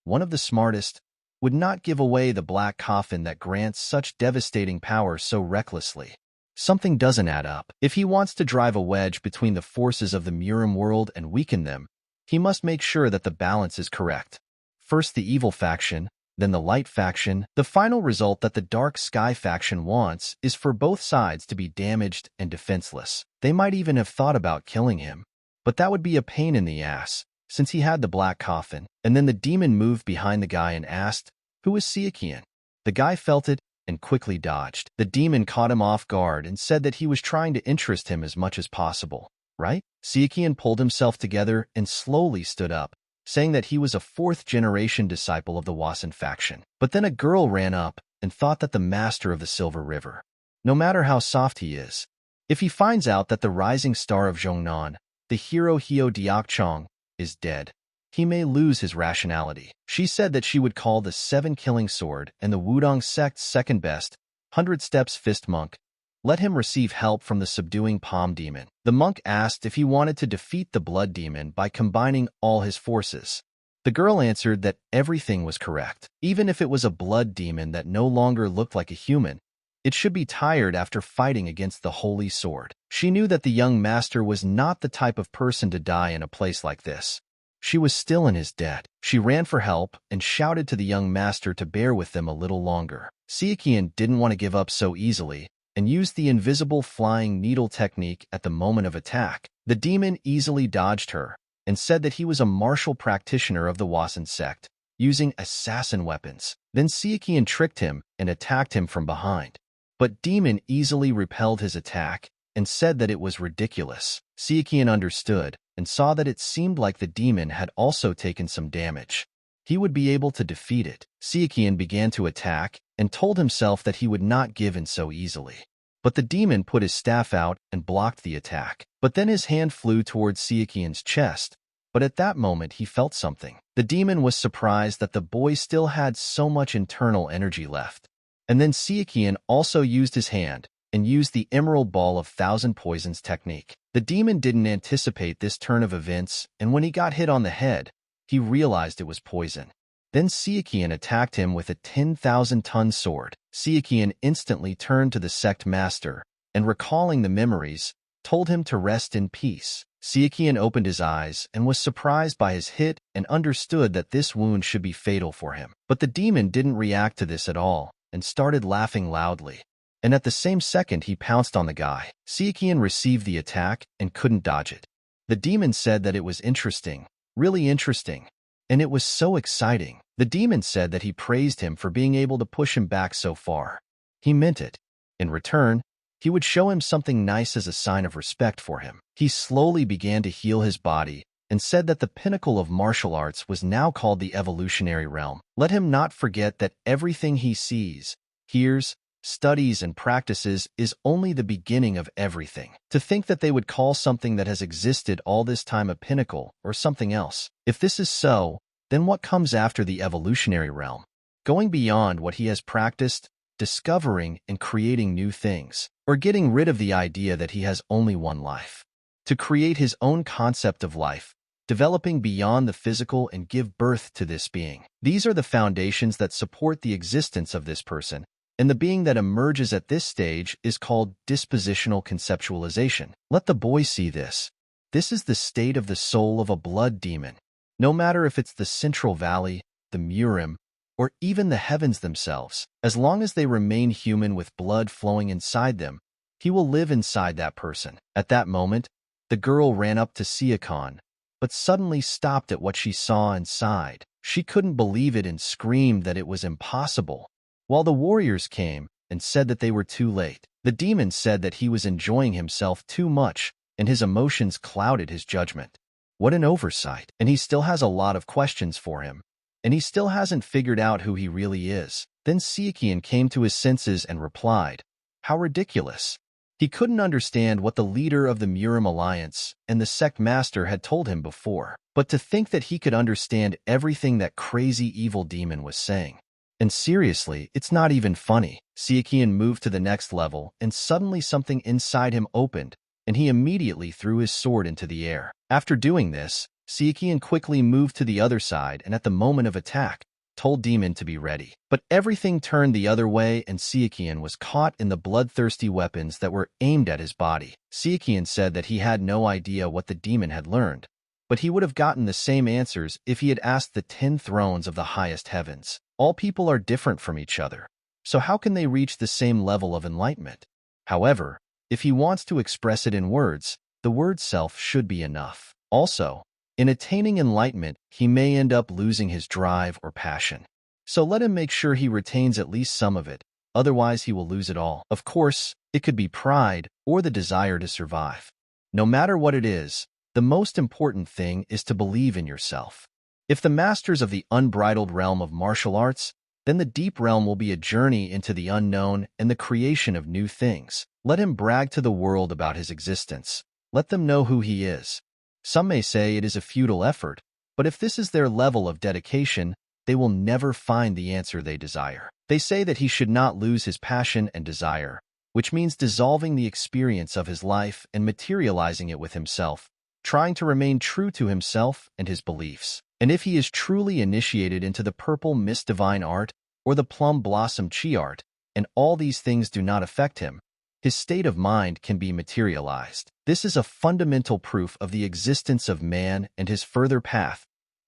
one of the smartest, would not give away the black coffin that grants such devastating power so recklessly. Something doesn't add up. If he wants to drive a wedge between the forces of the MURIM world and weaken them, he must make sure that the balance is correct. First the evil faction, then the Light faction. The final result that the Dark Sky faction wants is for both sides to be damaged and defenseless. They might even have thought about killing him, but that would be a pain in the ass, since he had the black coffin. And then the demon moved behind the guy and asked, "Who is Sichuan?" The guy felt it and quickly dodged. The demon caught him off guard and said that he was trying to interest him as much as possible, right? Sichuan pulled himself together and slowly stood up, saying that he was a fourth-generation disciple of the Wasan faction. But then a girl ran up and thought that the master of the Silver River, no matter how soft he is, if he finds out that the rising star of Zhongnan, the hero Heo Diakchong, is dead, he may lose his rationality. She said that she would call the 7-killing sword and the Wudong sect's second best, 100 Steps Fist Monk, let him receive help from the subduing Palm Demon. The monk asked if he wanted to defeat the Blood Demon by combining all his forces. The girl answered that everything was correct. Even if it was a Blood Demon that no longer looked like a human, it should be tired after fighting against the Holy Sword. She knew that the young master was not the type of person to die in a place like this. She was still in his debt. She ran for help and shouted to the young master to bear with them a little longer. Sichuan didn't want to give up so easily and used the invisible flying needle technique at the moment of attack. The demon easily dodged her and said that he was a martial practitioner of the Wasan sect, using assassin weapons. Then Sichuan tricked him and attacked him from behind. But demon easily repelled his attack and said that it was ridiculous. Sichuan understood and saw that it seemed like the demon had also taken some damage. He would be able to defeat it. Sichuan began to attack and told himself that he would not give in so easily. But the demon put his staff out and blocked the attack. But then his hand flew towards Sichuan's chest, but at that moment he felt something. The demon was surprised that the boy still had so much internal energy left. And then Sichuan also used his hand and used the Emerald Ball of Thousand Poisons technique. The demon didn't anticipate this turn of events, and when he got hit on the head, he realized it was poison. Then Sichuan attacked him with a 10,000-ton sword. Sichuan instantly turned to the sect master, and recalling the memories, told him to rest in peace. Sichuan opened his eyes and was surprised by his hit and understood that this wound should be fatal for him. But the demon didn't react to this at all and started laughing loudly. And at the same second he pounced on the guy. Sichuan received the attack and couldn't dodge it. The demon said that it was interesting, really interesting, and it was so exciting. The demon said that he praised him for being able to push him back so far. He meant it. In return, he would show him something nice as a sign of respect for him. He slowly began to heal his body and said that the pinnacle of martial arts was now called the evolutionary realm. Let him not forget that everything he sees, hears, studies, and practices is only the beginning of everything. To think that they would call something that has existed all this time a pinnacle or something else. If this is so, then what comes after the evolutionary realm? Going beyond what he has practiced, discovering and creating new things, or getting rid of the idea that he has only one life. To create his own concept of life, developing beyond the physical and give birth to this being. These are the foundations that support the existence of this person, and the being that emerges at this stage is called dispositional conceptualization. Let the boy see this. This is the state of the soul of a blood demon. No matter if it's the Central Valley, the MURIM, or even the heavens themselves, as long as they remain human with blood flowing inside them, he will live inside that person. At that moment, the girl ran up to Sichuan, but suddenly stopped at what she saw and sighed. She couldn't believe it and screamed that it was impossible. While the warriors came and said that they were too late, the demon said that he was enjoying himself too much and his emotions clouded his judgment. What an oversight. And he still has a lot of questions for him, and he still hasn't figured out who he really is. Then Sichuan came to his senses and replied, "How ridiculous." He couldn't understand what the leader of the MURIM alliance and the sect master had told him before, but to think that he could understand everything that crazy evil demon was saying. And seriously, it's not even funny. Sichuan moved to the next level, and suddenly something inside him opened, and he immediately threw his sword into the air. After doing this, Sichuan quickly moved to the other side and at the moment of attack, told Demon to be ready. But everything turned the other way and Sichuan was caught in the bloodthirsty weapons that were aimed at his body. Sichuan said that he had no idea what the demon had learned, but he would have gotten the same answers if he had asked the 10 thrones of the highest heavens. All people are different from each other, so how can they reach the same level of enlightenment? However, if he wants to express it in words, the word self should be enough. Also, in attaining enlightenment, he may end up losing his drive or passion. So let him make sure he retains at least some of it, otherwise he will lose it all. Of course, it could be pride or the desire to survive. No matter what it is, the most important thing is to believe in yourself. If the masters of the unbridled realm of martial arts, then the deep realm will be a journey into the unknown and the creation of new things. Let him brag to the world about his existence. Let them know who he is. Some may say it is a futile effort, but if this is their level of dedication, they will never find the answer they desire. They say that he should not lose his passion and desire, which means dissolving the experience of his life and materializing it with himself, trying to remain true to himself and his beliefs. And if he is truly initiated into the purple mist divine art or the plum blossom chi art, and all these things do not affect him, his state of mind can be materialized. This is a fundamental proof of the existence of man and his further path.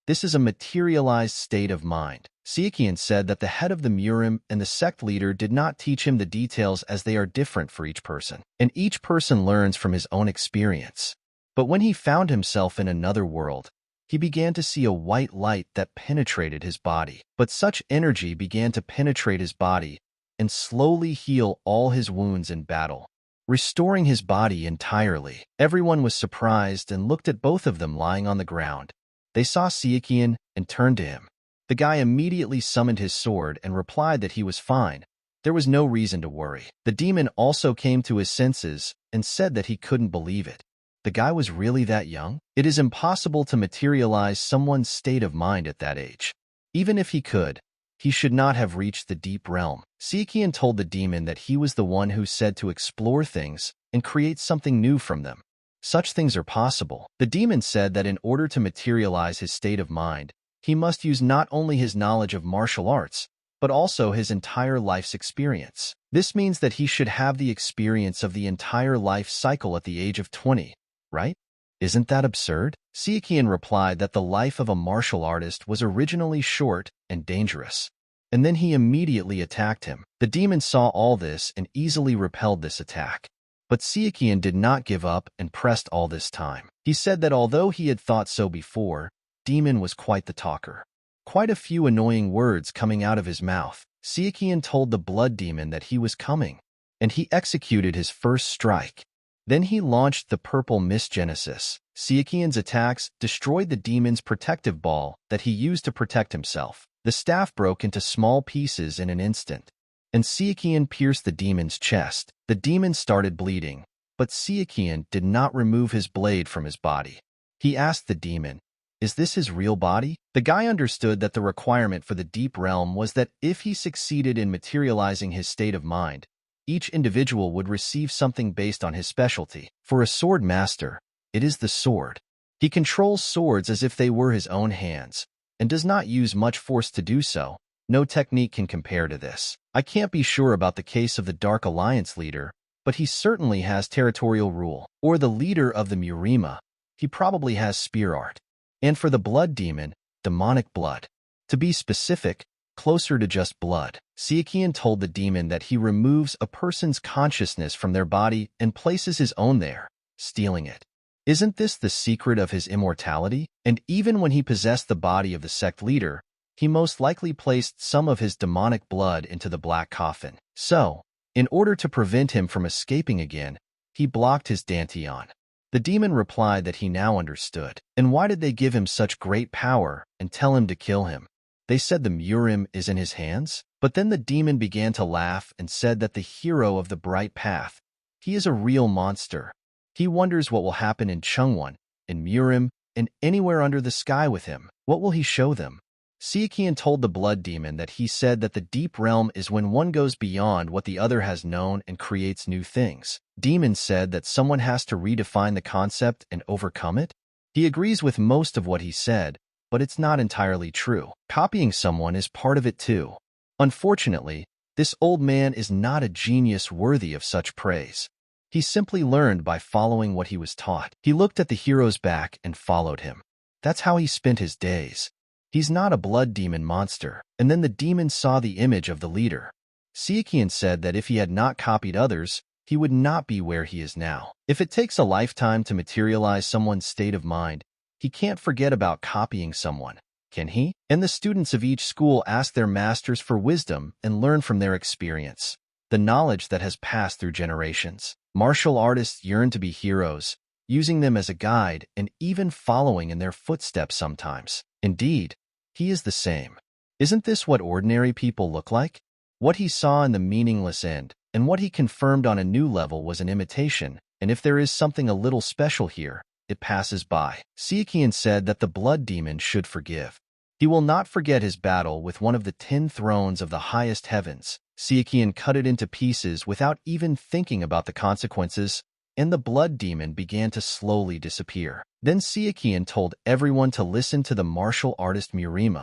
This is a materialized state of mind. Sichuan said that the head of the MURIM and the sect leader did not teach him the details as they are different for each person, and each person learns from his own experience. But when he found himself in another world, he began to see a white light that penetrated his body. But such energy began to penetrate his body and slowly heal all his wounds in battle, restoring his body entirely. Everyone was surprised and looked at both of them lying on the ground. They saw Sichuan and turned to him. The guy immediately summoned his sword and replied that he was fine. There was no reason to worry. The demon also came to his senses and said that he couldn't believe it. The guy was really that young? It is impossible to materialize someone's state of mind at that age. Even if he could, he should not have reached the deep realm. Sichuan told the demon that he was the one who said to explore things and create something new from them. Such things are possible. The demon said that in order to materialize his state of mind, he must use not only his knowledge of martial arts, but also his entire life's experience. This means that he should have the experience of the entire life cycle at the age of 20, right? Isn't that absurd? Sichuan replied that the life of a martial artist was originally short and dangerous, and then he immediately attacked him. The demon saw all this and easily repelled this attack. But Sichuan did not give up and pressed all this time. He said that although he had thought so before, Demon was quite the talker. Quite a few annoying words coming out of his mouth. Sichuan told the blood demon that he was coming, and he executed his first strike. Then he launched the purple mist genesis. Sichuan's attacks destroyed the demon's protective ball that he used to protect himself. The staff broke into small pieces in an instant, and Sichuan pierced the demon's chest. The demon started bleeding, but Sichuan did not remove his blade from his body. He asked the demon, "Is this his real body?" The guy understood that the requirement for the deep realm was that if he succeeded in materializing his state of mind, each individual would receive something based on his specialty. For a sword master, it is the sword. He controls swords as if they were his own hands, and does not use much force to do so. No technique can compare to this. I can't be sure about the case of the Dark Alliance leader, but he certainly has territorial rule. Or the leader of the MURIM, he probably has spear art. And for the blood demon, demonic blood. To be specific, closer to just blood. Sichuan told the demon that he removes a person's consciousness from their body and places his own there, stealing it. Isn't this the secret of his immortality? And even when he possessed the body of the sect leader, he most likely placed some of his demonic blood into the black coffin. So, in order to prevent him from escaping again, he blocked his dantian. The demon replied that he now understood. And why did they give him such great power and tell him to kill him? They said the MURIM is in his hands? But then the demon began to laugh and said that the hero of the bright path, he is a real monster. He wonders what will happen in Chungwon, in MURIM, and anywhere under the sky with him. What will he show them? Sichuan told the blood demon that he said that the deep realm is when one goes beyond what the other has known and creates new things. Demon said that someone has to redefine the concept and overcome it. He agrees with most of what he said, but it's not entirely true. Copying someone is part of it too. Unfortunately, this old man is not a genius worthy of such praise. He simply learned by following what he was taught. He looked at the hero's back and followed him. That's how he spent his days. He's not a blood demon monster. And then the demon saw the image of the leader. Sichuan said that if he had not copied others, he would not be where he is now. If it takes a lifetime to materialize someone's state of mind, he can't forget about copying someone, can he? And the students of each school ask their masters for wisdom and learn from their experience, the knowledge that has passed through generations. Martial artists yearn to be heroes, using them as a guide and even following in their footsteps sometimes. Indeed, he is the same. Isn't this what ordinary people look like? What he saw in the meaningless end, and what he confirmed on a new level was an imitation, and if there is something a little special here, it passes by. Sichuan said that the blood demon should forgive. He will not forget his battle with one of the 10 thrones of the highest heavens. Sichuan cut it into pieces without even thinking about the consequences, and the blood demon began to slowly disappear. Then Sichuan told everyone to listen to the martial artist MURIM,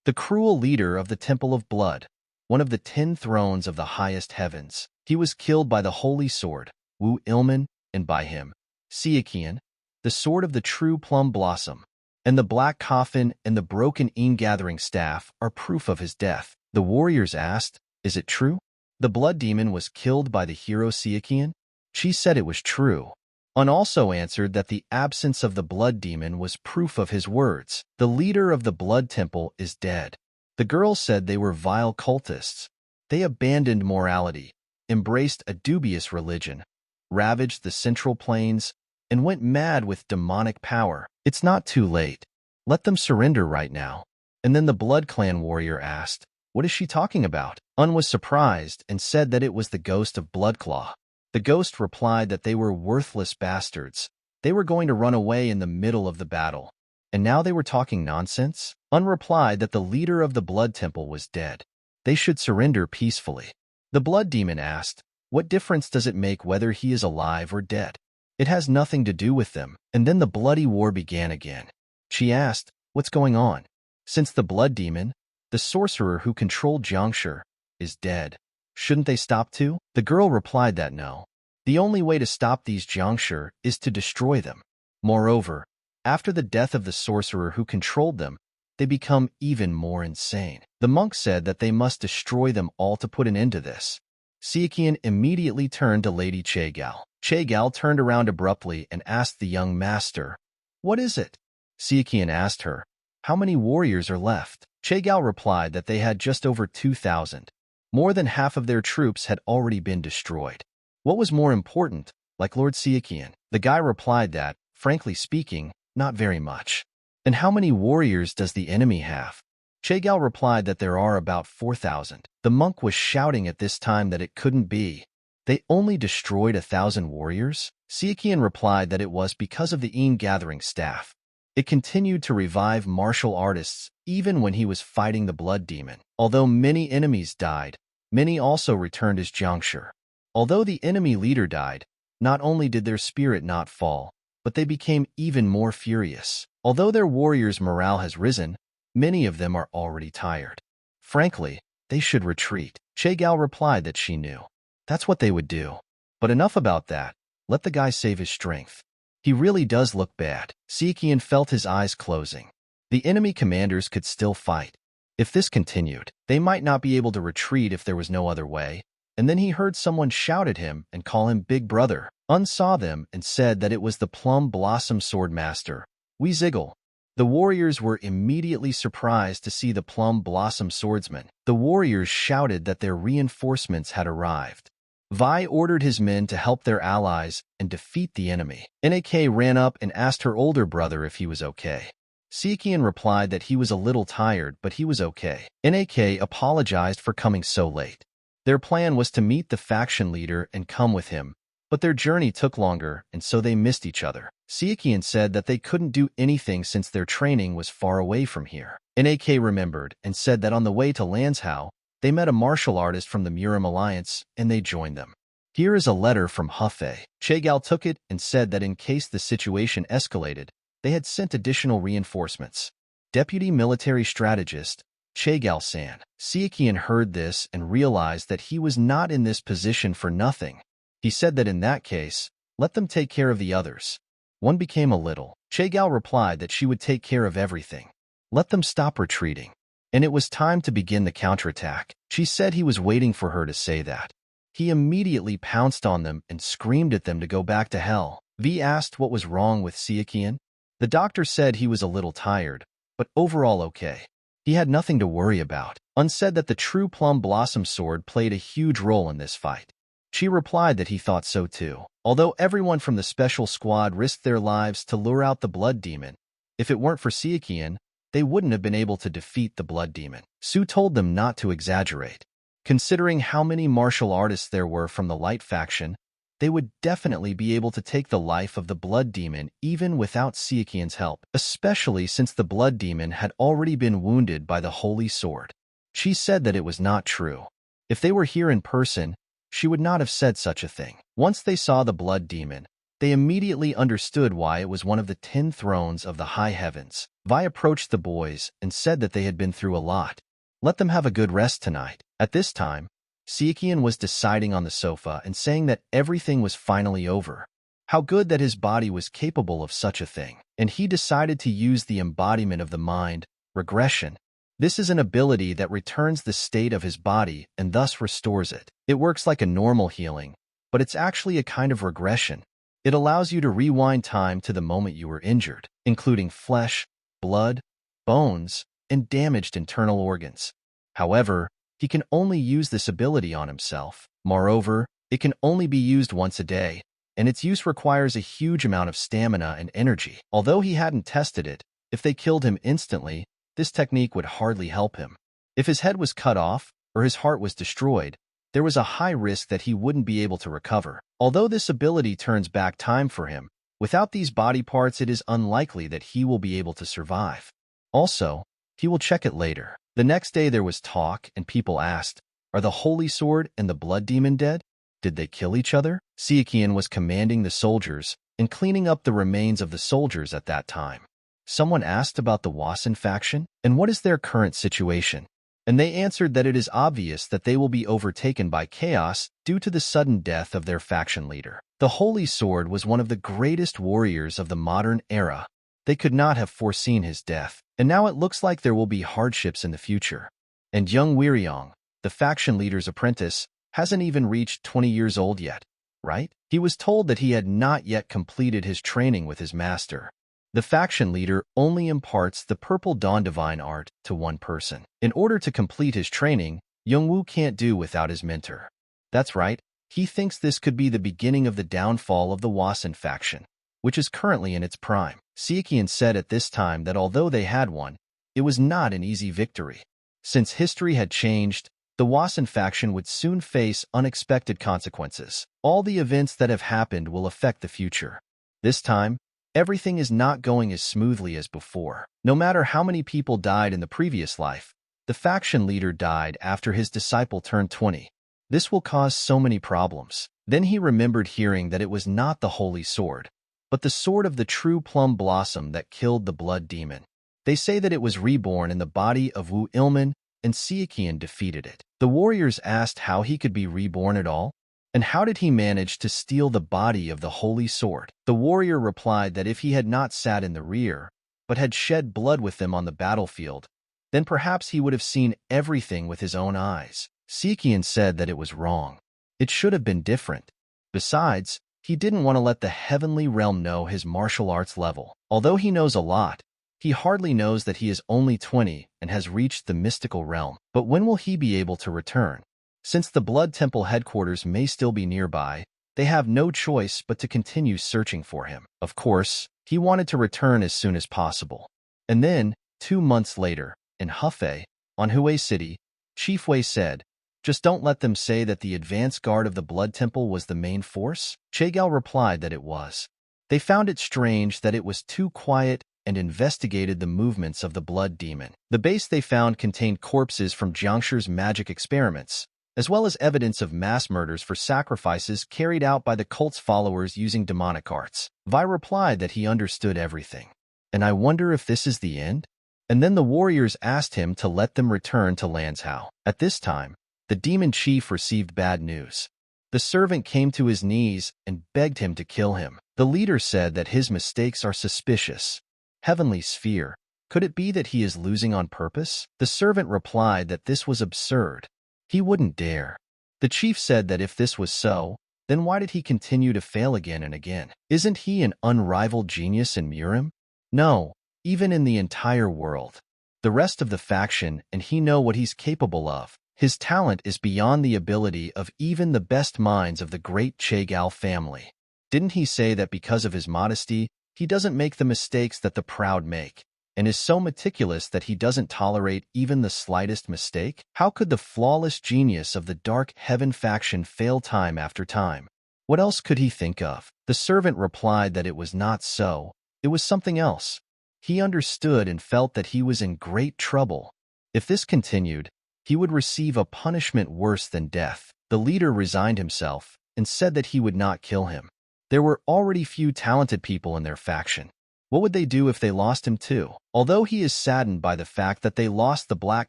the cruel leader of the Temple of Blood, one of the 10 thrones of the highest heavens. He was killed by the holy sword, Wu Ilman, and by him, Sichuan, the sword of the true plum blossom, and the black coffin and the broken ingathering staff are proof of his death. The warriors asked, "Is it true? The blood demon was killed by the hero Sichuan?" She said it was true. Un also answered that the absence of the blood demon was proof of his words. The leader of the blood temple is dead. The girls said they were vile cultists. They abandoned morality, embraced a dubious religion, ravaged the central plains, and went mad with demonic power. It's not too late. Let them surrender right now. And then the Blood Clan warrior asked, "What is she talking about?" Un was surprised and said that it was the ghost of Bloodclaw. The ghost replied that they were worthless bastards. They were going to run away in the middle of the battle. And now they were talking nonsense? Un replied that the leader of the Blood Temple was dead. They should surrender peacefully. The Blood Demon asked, "What difference does it make whether he is alive or dead? It has nothing to do with them." And then the bloody war began again. She asked, "What's going on?" Since the Blood Demon, the sorcerer who controlled Jiangshi, is dead, shouldn't they stop too? The girl replied that no. The only way to stop these Jiangshi is to destroy them. Moreover, after the death of the sorcerer who controlled them, they become even more insane. The monk said that they must destroy them all to put an end to this. Sichuan immediately turned to Lady Chagao. Chagao turned around abruptly and asked the young master, "What is it?" Sichuan asked her, "How many warriors are left?" Chagao replied that they had just over 2,000. More than half of their troops had already been destroyed. What was more important, like Lord Sichuan? The guy replied that, frankly speaking, not very much. And how many warriors does the enemy have? Chegal replied that there are about 4,000. The monk was shouting at this time that it couldn't be. They only destroyed 1,000 warriors? Sichuan replied that it was because of the gathering staff. It continued to revive martial artists even when he was fighting the blood demon. Although many enemies died, many also returned as Jiangshi. Although the enemy leader died, not only did their spirit not fall, but they became even more furious. Although their warriors' morale has risen, many of them are already tired. Frankly, they should retreat. Chegal replied that she knew. That's what they would do. But enough about that. Let the guy save his strength. He really does look bad. Sichuan felt his eyes closing. The enemy commanders could still fight. If this continued, they might not be able to retreat if there was no other way. And then he heard someone shout at him and call him Big Brother. Saw them and said that it was the Plum Blossom Sword Master, Wee Ziggle. The warriors were immediately surprised to see the Plum Blossom Swordsman. The warriors shouted that their reinforcements had arrived. Vi ordered his men to help their allies and defeat the enemy. Nak ran up and asked her older brother if he was okay. Sichuan replied that he was a little tired, but he was okay. Nak apologized for coming so late. Their plan was to meet the faction leader and come with him, but their journey took longer, and so they missed each other. Sichuan said that they couldn't do anything since their training was far away from here. Nak remembered and said that on the way to Lanzhou, they met a martial artist from the MURIM alliance, and they joined them. Here is a letter from Hefei. Chegal took it and said that in case the situation escalated, they had sent additional reinforcements. Deputy Military Strategist, Chegal-san. Sichuan heard this and realized that he was not in this position for nothing. He said that in that case, let them take care of the others. One became a little. Chegal replied that she would take care of everything. Let them stop retreating. And it was time to begin the counterattack. She said he was waiting for her to say that. He immediately pounced on them and screamed at them to go back to hell. V asked what was wrong with Sichuan. The doctor said he was a little tired, but overall okay. He had nothing to worry about. Said that the true Plum Blossom Sword played a huge role in this fight. She replied that he thought so too. Although everyone from the special squad risked their lives to lure out the blood demon, if it weren't for Sichuan, they wouldn't have been able to defeat the blood demon. Su told them not to exaggerate. Considering how many martial artists there were from the light faction, they would definitely be able to take the life of the blood demon even without Sichuan's help, especially since the blood demon had already been wounded by the holy sword. She said that it was not true. If they were here in person, she would not have said such a thing. Once they saw the blood demon, they immediately understood why it was one of the 10 thrones of the high heavens. Vi approached the boys and said that they had been through a lot. Let them have a good rest tonight. At this time, Sichuan was deciding on the sofa and saying that everything was finally over. How good that his body was capable of such a thing. And he decided to use the embodiment of the mind, regression. This is an ability that returns the state of his body and thus restores it. It works like a normal healing, but it's actually a kind of regression. It allows you to rewind time to the moment you were injured, including flesh, blood, bones, and damaged internal organs. However, he can only use this ability on himself. Moreover, it can only be used once a day, and its use requires a huge amount of stamina and energy. Although he hadn't tested it, if they killed him instantly, this technique would hardly help him. If his head was cut off or his heart was destroyed, there was a high risk that he wouldn't be able to recover. Although this ability turns back time for him, without these body parts it is unlikely that he will be able to survive. Also, he will check it later. The next day there was talk and people asked, are the Holy Sword and the Blood Demon dead? Did they kill each other? Sichuan was commanding the soldiers and cleaning up the remains of the soldiers at that time. Someone asked about the Wasan faction and what is their current situation. And they answered that it is obvious that they will be overtaken by chaos due to the sudden death of their faction leader. The Holy Sword was one of the greatest warriors of the modern era. They could not have foreseen his death, and now it looks like there will be hardships in the future. And young Weiriong, the faction leader's apprentice, hasn't even reached 20 years old yet, right? He was told that he had not yet completed his training with his master. The faction leader only imparts the Purple Dawn Divine Art to one person. In order to complete his training, Youngwoo can't do without his mentor. That's right, he thinks this could be the beginning of the downfall of the Wasan faction, which is currently in its prime. Sichuan said at this time that although they had one, it was not an easy victory. Since history had changed, the Wasan faction would soon face unexpected consequences. All the events that have happened will affect the future. This time, everything is not going as smoothly as before. No matter how many people died in the previous life, the faction leader died after his disciple turned 20. This will cause so many problems. Then he remembered hearing that it was not the holy sword, but the sword of the true plum blossom that killed the blood demon. They say that it was reborn in the body of Wu Ilman, and Sichuan defeated it. The warriors asked how he could be reborn at all, and how did he manage to steal the body of the holy sword. The warrior replied that if he had not sat in the rear, but had shed blood with them on the battlefield, then perhaps he would have seen everything with his own eyes. Sichuan said that it was wrong. It should have been different. Besides, he didn't want to let the heavenly realm know his martial arts level. Although he knows a lot, he hardly knows that he is only 20 and has reached the mystical realm. But when will he be able to return? Since the Blood Temple headquarters may still be nearby, they have no choice but to continue searching for him. Of course, he wanted to return as soon as possible. And then, 2 months later, in Hefei, on Hue City, Chief Wei said, "Just don't let them say that the advance guard of the Blood Temple was the main force." Chagao replied that it was. They found it strange that it was too quiet and investigated the movements of the blood demon. The base they found contained corpses from Jiangshi's magic experiments, as well as evidence of mass murders for sacrifices carried out by the cult's followers using demonic arts. Vi replied that he understood everything. "And I wonder if this is the end?" And then the warriors asked him to let them return to Lanzhou. At this time, the demon chief received bad news. The servant came to his knees and begged him to kill him. The leader said that his mistakes are suspicious. Heavenly sphere, could it be that he is losing on purpose? The servant replied that this was absurd. He wouldn't dare. The chief said that if this was so, then why did he continue to fail again and again? Isn't he an unrivaled genius in MURIM? No, even in the entire world. The rest of the faction and he know what he's capable of. His talent is beyond the ability of even the best minds of the great Chagao family. Didn't he say that because of his modesty, he doesn't make the mistakes that the proud make, and is so meticulous that he doesn't tolerate even the slightest mistake? How could the flawless genius of the Dark Heaven faction fail time after time? What else could he think of? The servant replied that it was not so. It was something else. He understood and felt that he was in great trouble. If this continued, he would receive a punishment worse than death. The leader resigned himself and said that he would not kill him. There were already few talented people in their faction. What would they do if they lost him too? Although he is saddened by the fact that they lost the black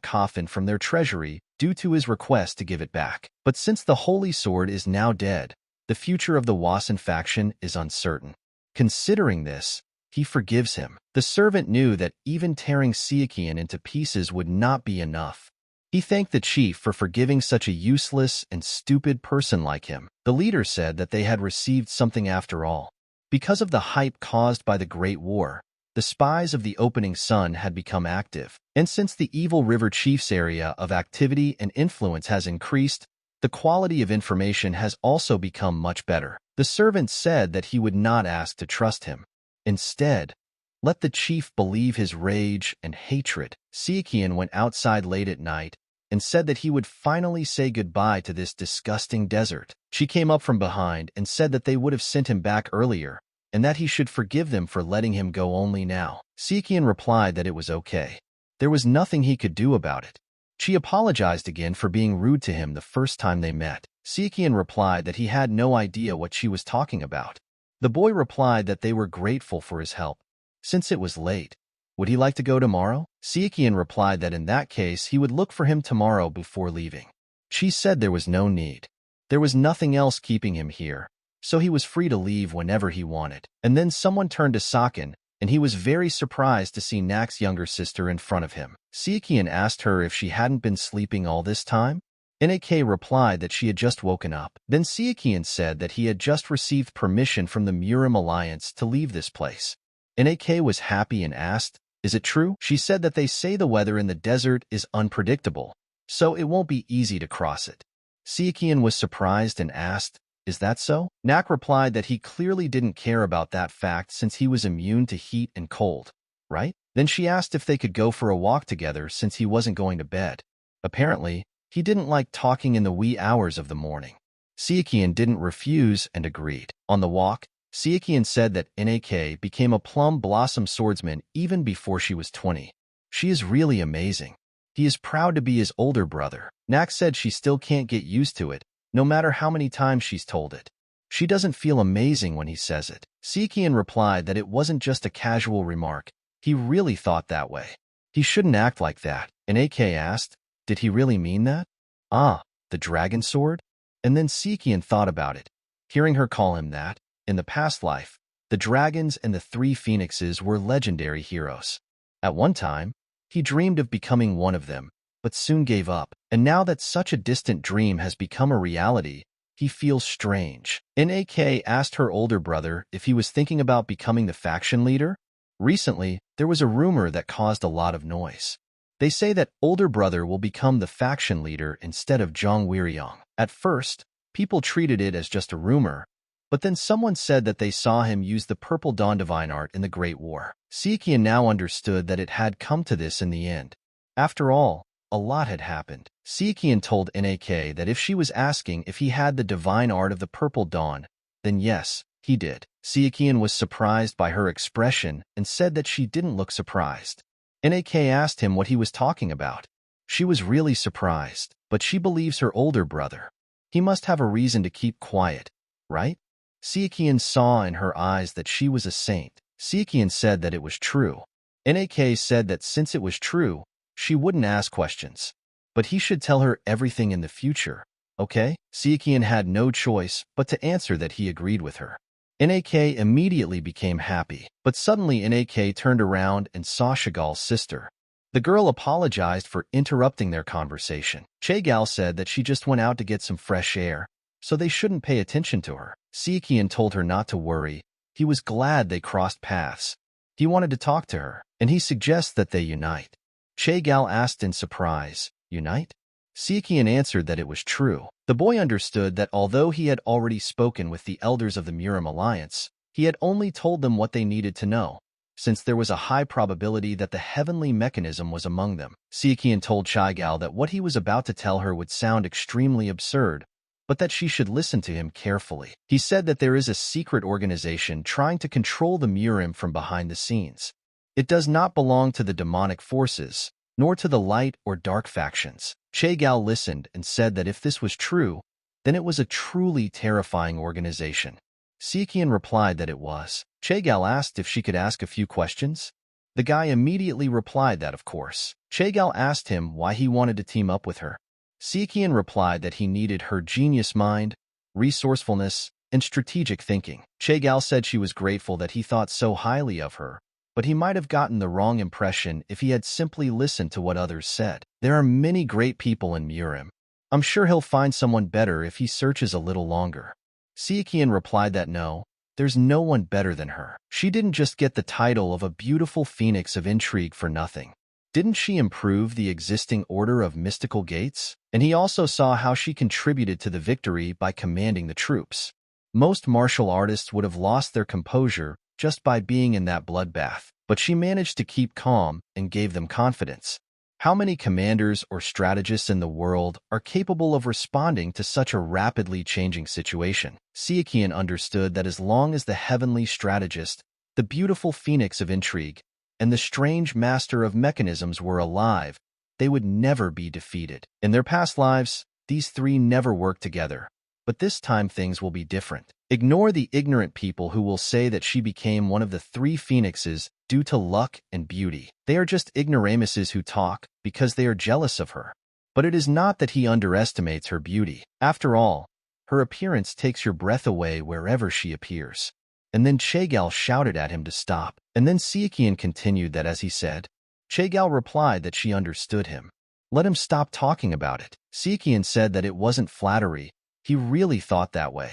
coffin from their treasury due to his request to give it back. But since the holy sword is now dead, the future of the Wasan faction is uncertain. Considering this, he forgives him. The servant knew that even tearing Sichuan into pieces would not be enough. He thanked the chief for forgiving such a useless and stupid person like him. The leader said that they had received something after all. Because of the hype caused by the Great War, the spies of the Opening Sun had become active. And since the Evil River Chief's area of activity and influence has increased, the quality of information has also become much better. The servant said that he would not ask to trust him. Instead, let the chief believe his rage and hatred. Sichuan went outside late at night and said that he would finally say goodbye to this disgusting desert. She came up from behind and said that they would have sent him back earlier and that he should forgive them for letting him go only now. Sichuan replied that it was okay. There was nothing he could do about it. She apologized again for being rude to him the first time they met. Sichuan replied that he had no idea what she was talking about. The boy replied that they were grateful for his help. Since it was late, would he like to go tomorrow? Sichuan replied that in that case he would look for him tomorrow before leaving. She said there was no need. There was nothing else keeping him here, so he was free to leave whenever he wanted. And then someone turned to Sakin, and he was very surprised to see Nak's younger sister in front of him. Sichuan asked her if she hadn't been sleeping all this time. Nak replied that she had just woken up. Then Sichuan said that he had just received permission from the MURIM Alliance to leave this place. Nak was happy and asked, "Is it true?" She said that they say the weather in the desert is unpredictable, so it won't be easy to cross it. Sichuan was surprised and asked, "Is that so?" Nak replied that he clearly didn't care about that fact since he was immune to heat and cold. right? Then she asked if they could go for a walk together since he wasn't going to bed. Apparently, he didn't like talking in the wee hours of the morning. Sichuan didn't refuse and agreed. On the walk, Sichuan said that Nak became a plum blossom swordsman even before she was 20. She is really amazing. He is proud to be his older brother. Nak said she still can't get used to it, no matter how many times she's told it. She doesn't feel amazing when he says it. Sichuan replied that it wasn't just a casual remark. He really thought that way. He shouldn't act like that. And AK asked, did he really mean that? Ah, the dragon sword? And then Sichuan thought about it. Hearing her call him that, in the past life, the dragons and the three phoenixes were legendary heroes. At one time, he dreamed of becoming one of them, but soon gave up. And now that such a distant dream has become a reality, he feels strange. Nak asked her older brother if he was thinking about becoming the faction leader. Recently, there was a rumor that caused a lot of noise. They say that older brother will become the faction leader instead of Zhang Weiriyang. At first, people treated it as just a rumor, but then someone said that they saw him use the Purple Dawn Divine Art in the Great War. Sichuan now understood that it had come to this in the end. After all, a lot had happened. Sichuan told Nak that if she was asking if he had the divine art of the Purple Dawn, then yes, he did. Sichuan was surprised by her expression and said that she didn't look surprised. Nak asked him what he was talking about. She was really surprised, but she believes her older brother. He must have a reason to keep quiet, right? Sichuan saw in her eyes that she was a saint. Sichuan said that it was true. Nak said that since it was true, she wouldn't ask questions. But he should tell her everything in the future, okay? Sichuan had no choice but to answer that he agreed with her. Nak immediately became happy, but suddenly Nak turned around and saw Shigal's sister. The girl apologized for interrupting their conversation. Chigal said that she just went out to get some fresh air, so they shouldn't pay attention to her. Sichuan told her not to worry. He was glad they crossed paths. He wanted to talk to her, and he suggests that they unite. Chigal asked in surprise, unite? Sichuan answered that it was true. The boy understood that although he had already spoken with the elders of the MURIM alliance, he had only told them what they needed to know, since there was a high probability that the heavenly mechanism was among them. Sichuan told Chigal that what he was about to tell her would sound extremely absurd, but that she should listen to him carefully. He said that there is a secret organization trying to control the MURIM from behind the scenes. It does not belong to the demonic forces, nor to the light or dark factions. Chigal listened and said that if this was true, then it was a truly terrifying organization. Sichuan replied that it was. Chigal asked if she could ask a few questions. The guy immediately replied that of course. Chigal asked him why he wanted to team up with her. Sichuan replied that he needed her genius mind, resourcefulness, and strategic thinking. Chigal said she was grateful that he thought so highly of her, but he might have gotten the wrong impression if he had simply listened to what others said. There are many great people in MURIM. I'm sure he'll find someone better if he searches a little longer. Sichuan replied that no, there's no one better than her. She didn't just get the title of a beautiful phoenix of intrigue for nothing. Didn't she improve the existing order of mystical gates? And he also saw how she contributed to the victory by commanding the troops. Most martial artists would have lost their composure just by being in that bloodbath, but she managed to keep calm and gave them confidence. How many commanders or strategists in the world are capable of responding to such a rapidly changing situation? Sichuan understood that as long as the heavenly strategist, the beautiful phoenix of intrigue, and the strange master of mechanisms were alive, they would never be defeated. In their past lives, these three never worked together, but this time things will be different. Ignore the ignorant people who will say that she became one of the three phoenixes due to luck and beauty. They are just ignoramuses who talk because they are jealous of her. But it is not that he underestimates her beauty. After all, her appearance takes your breath away wherever she appears. And then Chigal shouted at him to stop. And then Sichuan continued that as he said, Chigal replied that she understood him. Let him stop talking about it. Sichuan said that it wasn't flattery. He really thought that way.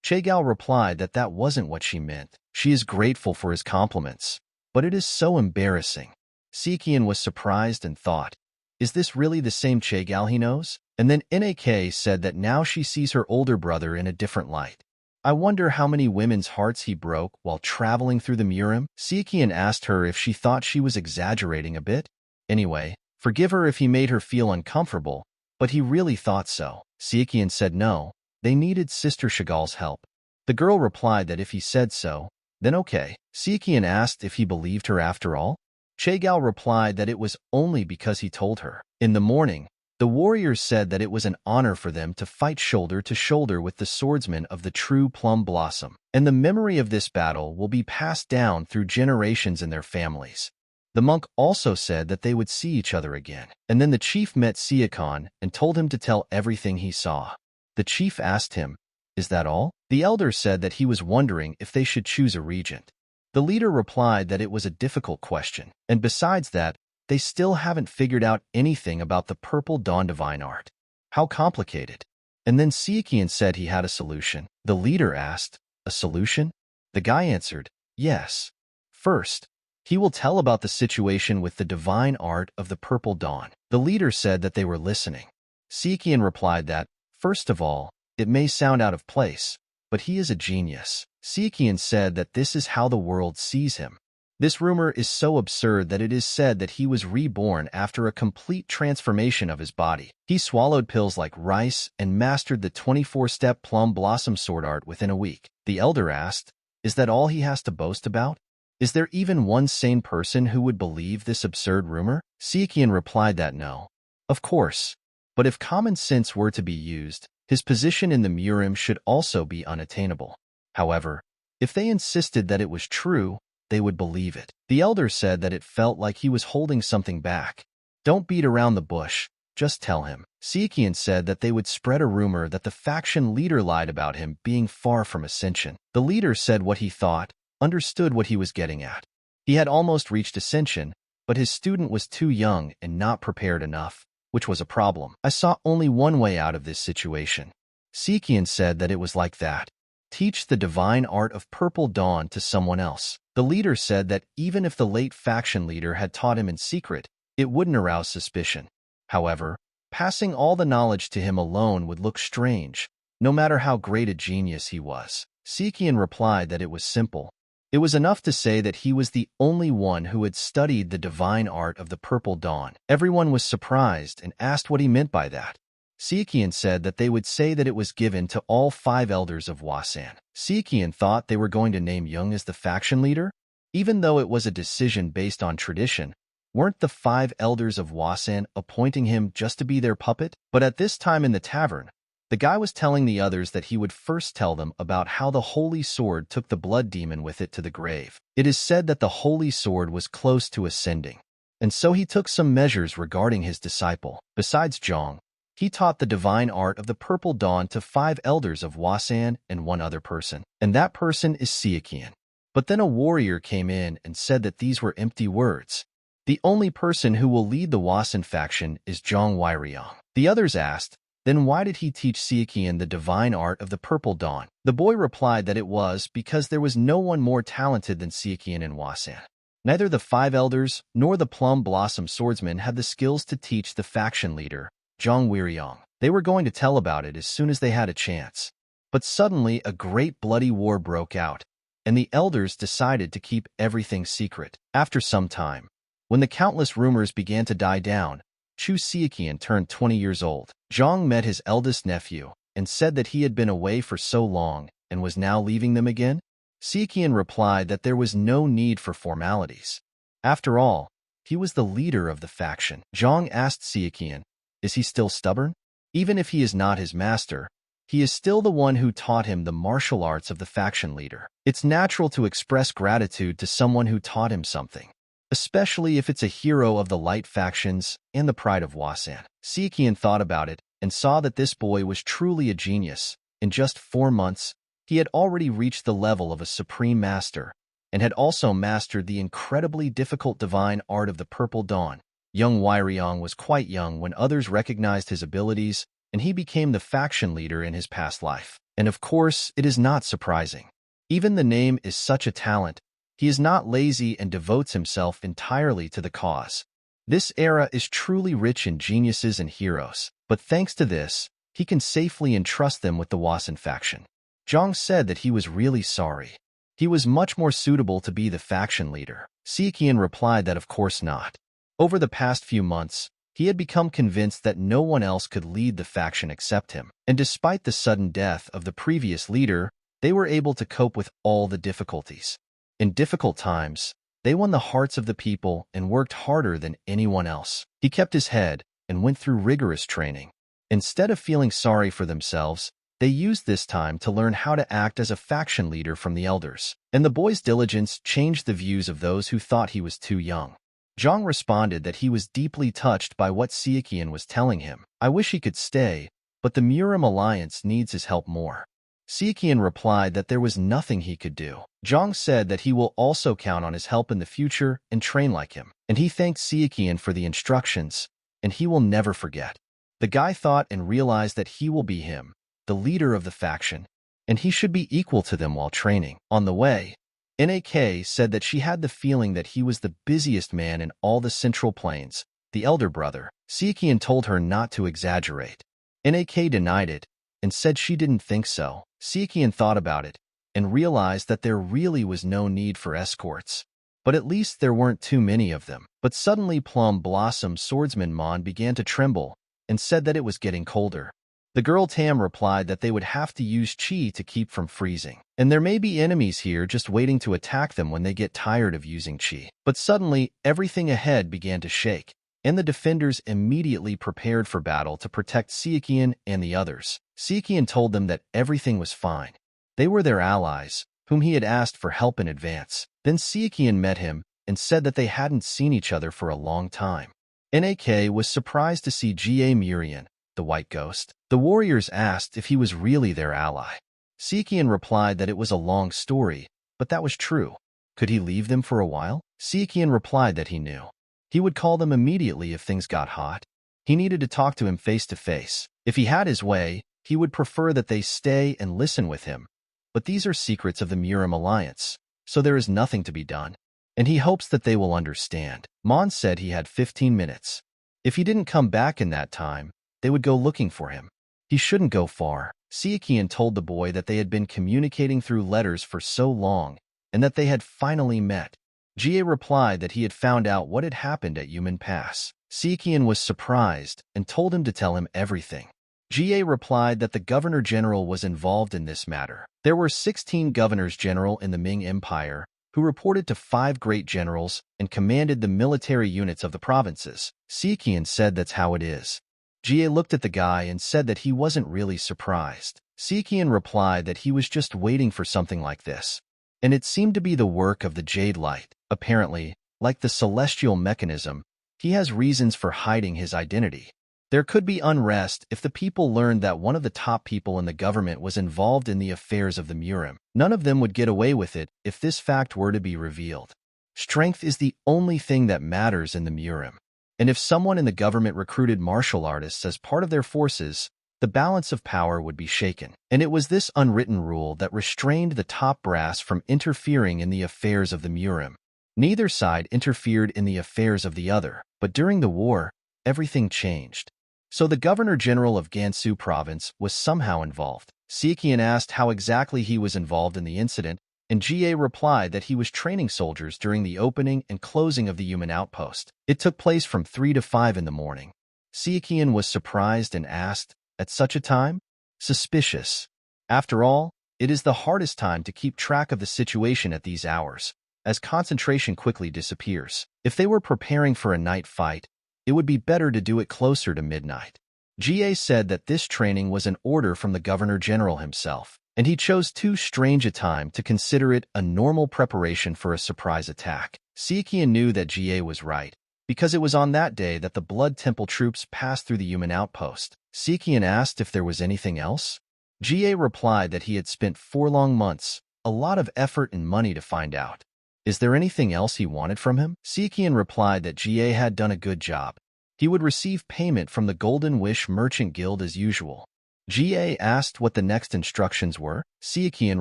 Chigal replied that that wasn't what she meant. She is grateful for his compliments, but it is so embarrassing. Sichuan was surprised and thought, is this really the same Chigal he knows? And then Nak said that now she sees her older brother in a different light. I wonder how many women's hearts he broke while traveling through the MURIM. Sichuan asked her if she thought she was exaggerating a bit. Anyway, forgive her if he made her feel uncomfortable, but he really thought so. Sichuan said no, they needed Sister Chagall's help. The girl replied that if he said so, then okay. Sichuan asked if he believed her after all. Chagall replied that it was only because he told her. In the morning, the warriors said that it was an honor for them to fight shoulder to shoulder with the swordsmen of the true Plum Blossom, and the memory of this battle will be passed down through generations in their families. The monk also said that they would see each other again, and then the chief met Sichuan and told him to tell everything he saw. The chief asked him, "Is that all?" The elder said that he was wondering if they should choose a regent. The leader replied that it was a difficult question, and besides that, they still haven't figured out anything about the Purple Dawn divine art. How complicated. And then Sichuan said he had a solution. The leader asked, "A solution?" The guy answered, "Yes. First, he will tell about the situation with the divine art of the Purple Dawn." The leader said that they were listening. Sichuan replied that, first of all, it may sound out of place, but he is a genius. Sichuan said that this is how the world sees him. This rumor is so absurd that it is said that he was reborn after a complete transformation of his body. He swallowed pills like rice and mastered the 24-step Plum Blossom sword art within a week. The elder asked, "Is that all he has to boast about? Is there even one sane person who would believe this absurd rumor?" Sichuan replied that no. Of course, but if common sense were to be used, his position in the MURIM should also be unattainable. However, if they insisted that it was true, they would believe it. The elder said that it felt like he was holding something back. Don't beat around the bush, just tell him. Sichuan said that they would spread a rumor that the faction leader lied about him being far from ascension. The leader said what he thought, understood what he was getting at. He had almost reached ascension, but his student was too young and not prepared enough, which was a problem. I saw only one way out of this situation. Sichuan said that it was like that. Teach the divine art of Purple Dawn to someone else. The leader said that even if the late faction leader had taught him in secret, it wouldn't arouse suspicion. However, passing all the knowledge to him alone would look strange, no matter how great a genius he was. Sichuan replied that it was simple. It was enough to say that he was the only one who had studied the divine art of the Purple Dawn. Everyone was surprised and asked what he meant by that. Sichuan said that they would say that it was given to all 5 elders of Wasan. Sichuan thought they were going to name Young as the faction leader. Even though it was a decision based on tradition, weren't the 5 elders of Wasan appointing him just to be their puppet? But at this time in the tavern, the guy was telling the others that he would first tell them about how the Holy Sword took the blood demon with it to the grave. It is said that the Holy Sword was close to ascending, and so he took some measures regarding his disciple. Besides Zhang, he taught the divine art of the Purple Dawn to 5 elders of Wasan and 1 other person, and that person is Sichuan. But then a warrior came in and said that these were empty words. The only person who will lead the Wasan faction is Zhang Weiriang. The others asked, then why did he teach Sichuan the divine art of the Purple Dawn? The boy replied that it was because there was no one more talented than Sichuan in Wasan. Neither the 5 elders nor the Plum Blossom swordsman had the skills to teach the faction leader, Zhang Weiriang. They were going to tell about it as soon as they had a chance. But suddenly a great bloody war broke out, and the elders decided to keep everything secret. After some time, when the countless rumors began to die down, Chu Sichuan turned 20 years old. Zhang met his eldest nephew and said that he had been away for so long and was now leaving them again. Sichuan replied that there was no need for formalities. After all, he was the leader of the faction. Zhang asked Sichuan, is he still stubborn? Even if he is not his master, he is still the one who taught him the martial arts of the faction leader. It's natural to express gratitude to someone who taught him something, especially if it's a hero of the light factions and the pride of Wasan. Sichuan thought about it and saw that this boy was truly a genius. In just 4 months, he had already reached the level of a supreme master and had also mastered the incredibly difficult divine art of the Purple Dawn. Young Weiriang was quite young when others recognized his abilities, and he became the faction leader in his past life. And of course, it is not surprising. Even the name is such a talent. He is not lazy and devotes himself entirely to the cause. This era is truly rich in geniuses and heroes, but thanks to this, he can safely entrust them with the Wasan faction. Zhang said that he was really sorry. He was much more suitable to be the faction leader. Sichuan replied that of course not. Over the past few months, he had become convinced that no one else could lead the faction except him. And despite the sudden death of the previous leader, they were able to cope with all the difficulties. In difficult times, they won the hearts of the people and worked harder than anyone else. He kept his head and went through rigorous training. Instead of feeling sorry for themselves, they used this time to learn how to act as a faction leader from the elders. And the boy's diligence changed the views of those who thought he was too young. Zhang responded that he was deeply touched by what Sichuan was telling him. I wish he could stay, but the MURIM alliance needs his help more. Sichuan replied that there was nothing he could do. Zhang said that he will also count on his help in the future and train like him. And he thanked Sichuan for the instructions, and he will never forget. The guy thought and realized that he will be him, the leader of the faction, and he should be equal to them while training. On the way, NAK said that she had the feeling that he was the busiest man in all the Central Plains, the elder brother. Sichuan told her not to exaggerate. NAK denied it and said she didn't think so. Sichuan thought about it and realized that there really was no need for escorts. But at least there weren't too many of them. But suddenly Plum Blossom swordsman Mon began to tremble and said that it was getting colder. The girl Tam replied that they would have to use chi to keep from freezing. And there may be enemies here just waiting to attack them when they get tired of using chi. But suddenly, everything ahead began to shake, and the defenders immediately prepared for battle to protect Sichuan and the others. Sichuan told them that everything was fine. They were their allies, whom he had asked for help in advance. Then Sichuan met him and said that they hadn't seen each other for a long time. NAK was surprised to see Ga Murian, the white ghost. The warriors asked if he was really their ally. Sichuan replied that it was a long story, but that was true. Could he leave them for a while? Sichuan replied that he knew. He would call them immediately if things got hot. He needed to talk to him face to face. If he had his way, he would prefer that they stay and listen with him. But these are secrets of the MURIM alliance, so there is nothing to be done. And he hopes that they will understand. Mon said he had 15 minutes. If he didn't come back in that time, they would go looking for him. He shouldn't go far. Sichuan told the boy that they had been communicating through letters for so long and that they had finally met. Ga replied that he had found out what had happened at Yumen Pass. Sichuan was surprised and told him to tell him everything. Ga replied that the governor-general was involved in this matter. There were 16 governors-general in the Ming Empire who reported to 5 great generals and commanded the military units of the provinces. Sichuan said that's how it is. Ga looked at the guy and said that he wasn't really surprised. Sichuan replied that he was just waiting for something like this. And it seemed to be the work of the Jade Light. Apparently, like the celestial mechanism, he has reasons for hiding his identity. There could be unrest if the people learned that one of the top people in the government was involved in the affairs of the MURIM. None of them would get away with it if this fact were to be revealed. Strength is the only thing that matters in the MURIM. And if someone in the government recruited martial artists as part of their forces, the balance of power would be shaken. And it was this unwritten rule that restrained the top brass from interfering in the affairs of the MURIM. Neither side interfered in the affairs of the other, but during the war, everything changed. So the governor-general of Gansu province was somehow involved. Sichuan asked how exactly he was involved in the incident, and Ga replied that he was training soldiers during the opening and closing of the Yumen outpost. It took place from 3 to 5 in the morning. Sichuan was surprised and asked, at such a time? Suspicious. After all, it is the hardest time to keep track of the situation at these hours, as concentration quickly disappears. If they were preparing for a night fight, it would be better to do it closer to midnight. Ga said that this training was an order from the governor-general himself, and he chose too strange a time to consider it a normal preparation for a surprise attack. Sichuan knew that Ga was right, because it was on that day that the Blood Temple troops passed through the Yumen outpost. Sichuan asked if there was anything else. Ga replied that he had spent 4 long months, a lot of effort and money to find out. Is there anything else he wanted from him? Sichuan replied that Ga had done a good job. He would receive payment from the Golden Wish Merchant Guild as usual. Ga asked what the next instructions were. Sichuan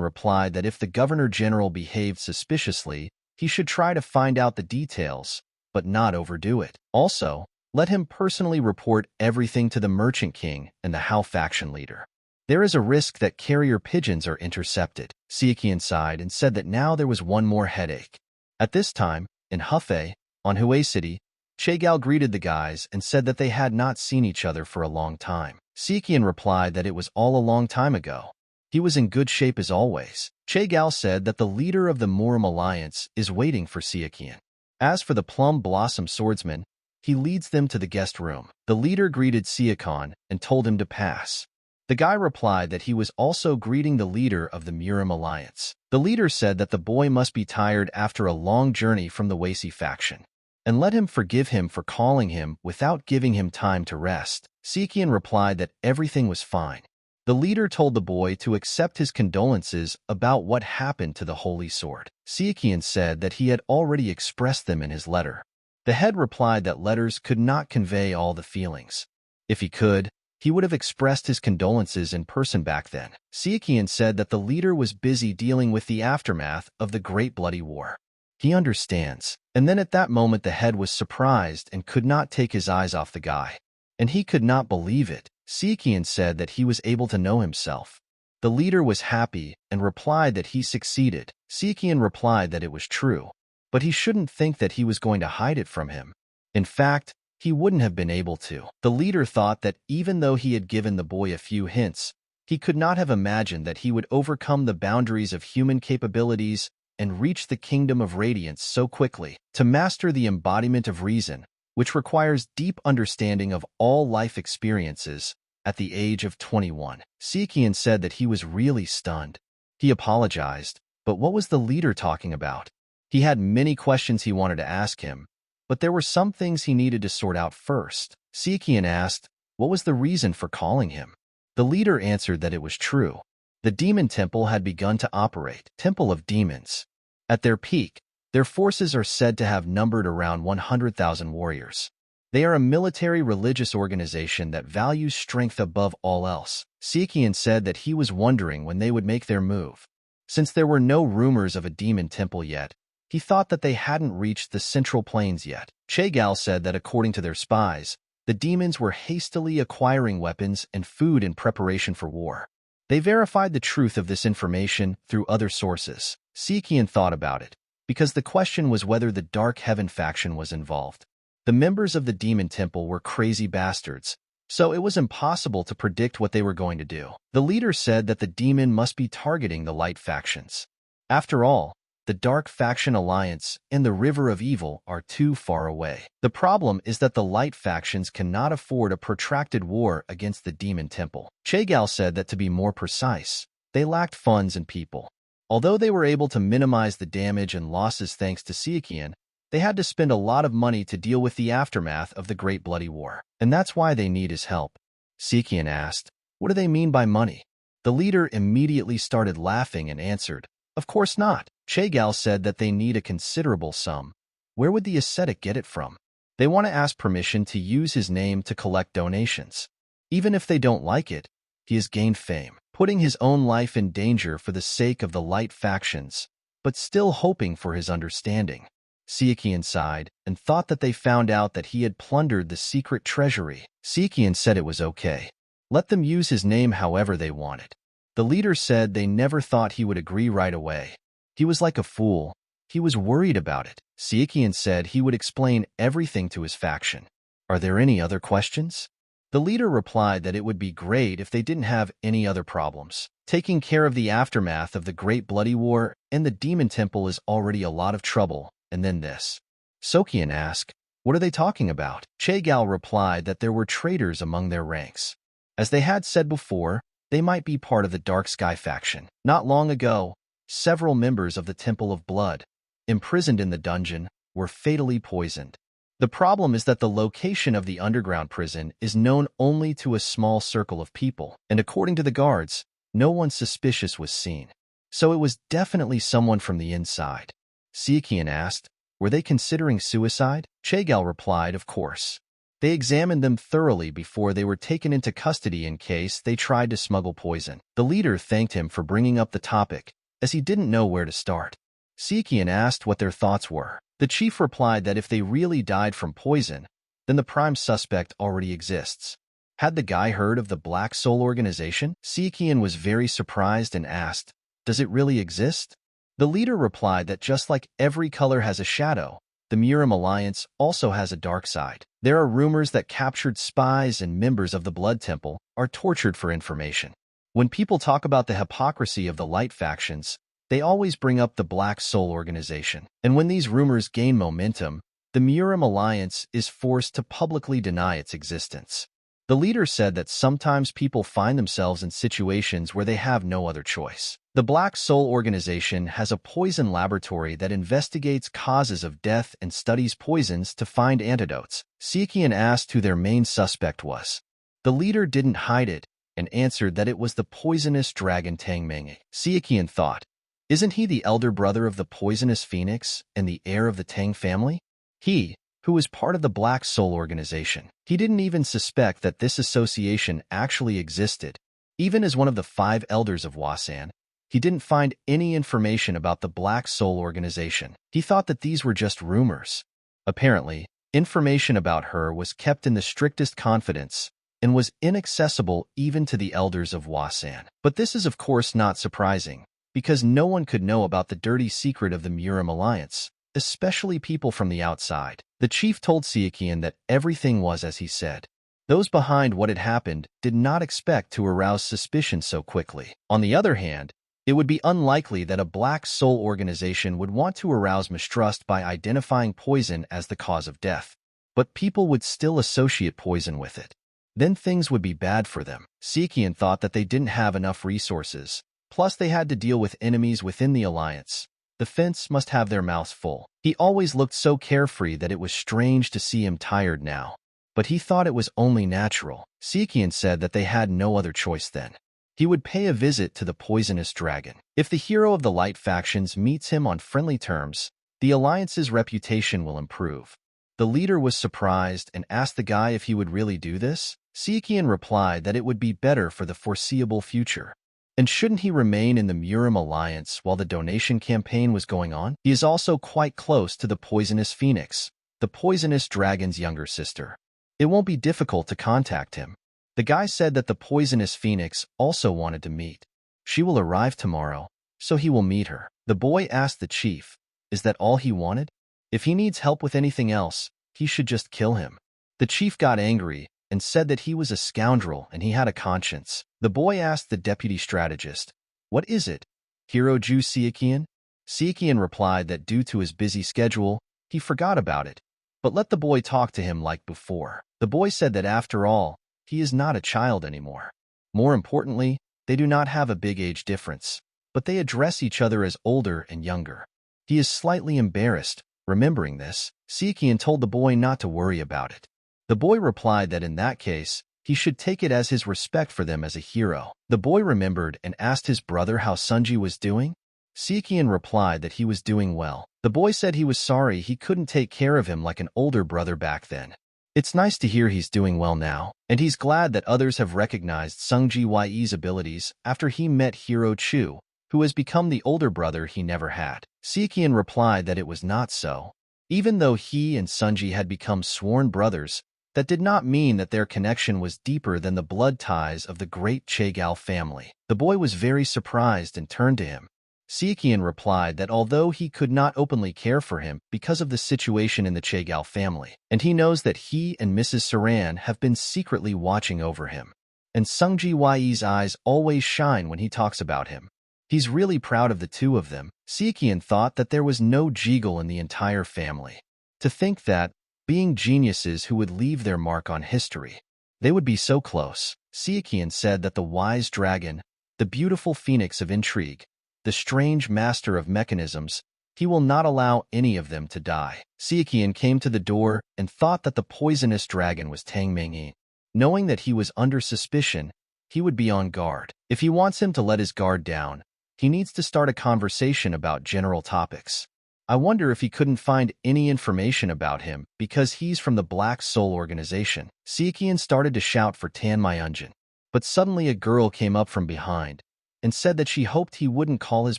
replied that if the governor-general behaved suspiciously, he should try to find out the details, but not overdo it. Also, let him personally report everything to the Merchant King and the Hao faction leader. There is a risk that carrier pigeons are intercepted. Sichuan sighed and said that now there was one more headache. At this time, in Hefei, on Hue City, Chagao greeted the guys and said that they had not seen each other for a long time. Sichuan replied that it was all a long time ago. He was in good shape as always. Chagao said that the leader of the MURIM alliance is waiting for Sichuan. As for the Plum Blossom swordsman, he leads them to the guest room. The leader greeted Sichuan and told him to pass. The guy replied that he was also greeting the leader of the MURIM alliance. The leader said that the boy must be tired after a long journey from the Wasi faction, and let him forgive him for calling him without giving him time to rest. Sichuan replied that everything was fine. The leader told the boy to accept his condolences about what happened to the Holy Sword. Sichuan said that he had already expressed them in his letter. The head replied that letters could not convey all the feelings. If he could, he would have expressed his condolences in person back then. Sichuan said that the leader was busy dealing with the aftermath of the Great Bloody War. He understands. And then at that moment the head was surprised and could not take his eyes off the guy. And he could not believe it. Sichuan said that he was able to know himself. The leader was happy and replied that he succeeded. Sichuan replied that it was true, but he shouldn't think that he was going to hide it from him. In fact, he wouldn't have been able to. The leader thought that even though he had given the boy a few hints, he could not have imagined that he would overcome the boundaries of human capabilities and reach the kingdom of radiance so quickly. To master the embodiment of reason, which requires deep understanding of all life experiences, at the age of 21. Sichuan said that he was really stunned. He apologized, but what was the leader talking about? He had many questions he wanted to ask him, but there were some things he needed to sort out first. Sichuan asked, what was the reason for calling him? The leader answered that it was true. The demon temple had begun to operate. Temple of Demons. At their peak, their forces are said to have numbered around 100,000 warriors. They are a military religious organization that values strength above all else. Sichuan said that he was wondering when they would make their move. Since there were no rumors of a demon temple yet, he thought that they hadn't reached the Central Plains yet. Chagao said that according to their spies, the demons were hastily acquiring weapons and food in preparation for war. They verified the truth of this information through other sources. Sichuan thought about it, because the question was whether the Dark Heaven faction was involved. The members of the Demon Temple were crazy bastards, so it was impossible to predict what they were going to do. The leader said that the demon must be targeting the light factions. After all, the Dark Faction Alliance and the River of Evil are too far away. The problem is that the light factions cannot afford a protracted war against the Demon Temple. Chagao said that to be more precise, they lacked funds and people. Although they were able to minimize the damage and losses thanks to Sichuan, they had to spend a lot of money to deal with the aftermath of the Great Bloody War. And that's why they need his help. Sichuan asked, what do they mean by money? The leader immediately started laughing and answered, of course not. Chagao said that they need a considerable sum. Where would the ascetic get it from? They want to ask permission to use his name to collect donations. Even if they don't like it, he has gained fame, putting his own life in danger for the sake of the light factions, but still hoping for his understanding. Sichuan sighed and thought that they found out that he had plundered the secret treasury. Sichuan said it was okay. Let them use his name however they wanted. The leader said they never thought he would agree right away. He was like a fool. He was worried about it. Sichuan said he would explain everything to his faction. Are there any other questions? The leader replied that it would be great if they didn't have any other problems. Taking care of the aftermath of the Great Bloody War and the Demon Temple is already a lot of trouble, and then this. Sichuan asked, what are they talking about? Chagao replied that there were traitors among their ranks. As they had said before, they might be part of the Dark Sky faction. Not long ago, several members of the Temple of Blood, imprisoned in the dungeon, were fatally poisoned. The problem is that the location of the underground prison is known only to a small circle of people, and according to the guards, no one suspicious was seen. So it was definitely someone from the inside. Sichuan asked, were they considering suicide? Chagao replied, of course. They examined them thoroughly before they were taken into custody in case they tried to smuggle poison. The leader thanked him for bringing up the topic, as he didn't know where to start. Sichuan asked what their thoughts were. The chief replied that if they really died from poison, then the prime suspect already exists. Had the guy heard of the Black Soul organization? Sichuan was very surprised and asked, "Does it really exist?" The leader replied that just like every color has a shadow, the MURIM alliance also has a dark side. There are rumors that captured spies and members of the Blood Temple are tortured for information. When people talk about the hypocrisy of the light factions, they always bring up the Black Soul organization. And when these rumors gain momentum, the MURIM alliance is forced to publicly deny its existence. The leader said that sometimes people find themselves in situations where they have no other choice. The Black Soul organization has a poison laboratory that investigates causes of death and studies poisons to find antidotes. Sichuan asked who their main suspect was. The leader didn't hide it and answered that it was the poisonous dragon Tang Clan. Sichuan thought, "Isn't he the elder brother of the poisonous phoenix and the heir of the Tang family?" He, who was part of the Black Soul organization. He didn't even suspect that this association actually existed. Even as one of the 5 elders of Wasan, he didn't find any information about the Black Soul organization. He thought that these were just rumors. Apparently, information about her was kept in the strictest confidence and was inaccessible even to the elders of Wasan. But this is of course not surprising, because no one could know about the dirty secret of the MURIM alliance, especially people from the outside. The chief told Sichuan that everything was as he said. Those behind what had happened did not expect to arouse suspicion so quickly. On the other hand, it would be unlikely that a Black Soul organization would want to arouse mistrust by identifying poison as the cause of death. But people would still associate poison with it. Then things would be bad for them. Sichuan thought that they didn't have enough resources. Plus they had to deal with enemies within the alliance. The fence must have their mouths full. He always looked so carefree that it was strange to see him tired now. But he thought it was only natural. Sichuan said that they had no other choice then. He would pay a visit to the poisonous dragon. If the hero of the light factions meets him on friendly terms, the alliance's reputation will improve. The leader was surprised and asked the guy if he would really do this. Sichuan replied that it would be better for the foreseeable future. And shouldn't he remain in the MURIM alliance while the donation campaign was going on? He is also quite close to the poisonous phoenix, the poisonous dragon's younger sister. It won't be difficult to contact him. The guy said that the poisonous phoenix also wanted to meet. She will arrive tomorrow, so he will meet her. The boy asked the chief, is that all he wanted? If he needs help with anything else, he should just kill him. The chief got angry and said that he was a scoundrel and he had a conscience. The boy asked the deputy strategist, "What is it, Hero Ju Sichuan?" Sichuan replied that due to his busy schedule, he forgot about it, but let the boy talk to him like before. The boy said that after all, he is not a child anymore. More importantly, they do not have a big age difference, but they address each other as older and younger. He is slightly embarrassed. Remembering this, Sichuan told the boy not to worry about it. The boy replied that in that case, he should take it as his respect for them as a hero. The boy remembered and asked his brother how Sunji was doing. Sichuan replied that he was doing well. The boy said he was sorry he couldn't take care of him like an older brother back then. It's nice to hear he's doing well now, and he's glad that others have recognized Sunji Ye's abilities after he met Hero Chu, who has become the older brother he never had. Sichuan replied that it was not so. Even though he and Sunji had become sworn brothers, that did not mean that their connection was deeper than the blood ties of the Great Showdown family. The boy was very surprised and turned to him. Sichuan replied that although he could not openly care for him because of the situation in the Showdown family, and he knows that he and Mrs. Saran have been secretly watching over him, and Sunji Ye's eyes always shine when he talks about him. He's really proud of the two of them. Sichuan thought that there was no Jeagle in the entire family. To think that, being geniuses who would leave their mark on history, they would be so close. Sichuan said that the wise dragon, the beautiful phoenix of intrigue, the strange master of mechanisms, he will not allow any of them to die. Sichuan came to the door and thought that the poisonous dragon was Tang Clan. Knowing that he was under suspicion, he would be on guard. If he wants him to let his guard down, he needs to start a conversation about general topics. I wonder if he couldn't find any information about him because he's from the Black Soul organization. Sichuan started to shout for Tan Myunjin, but suddenly a girl came up from behind and said that she hoped he wouldn't call his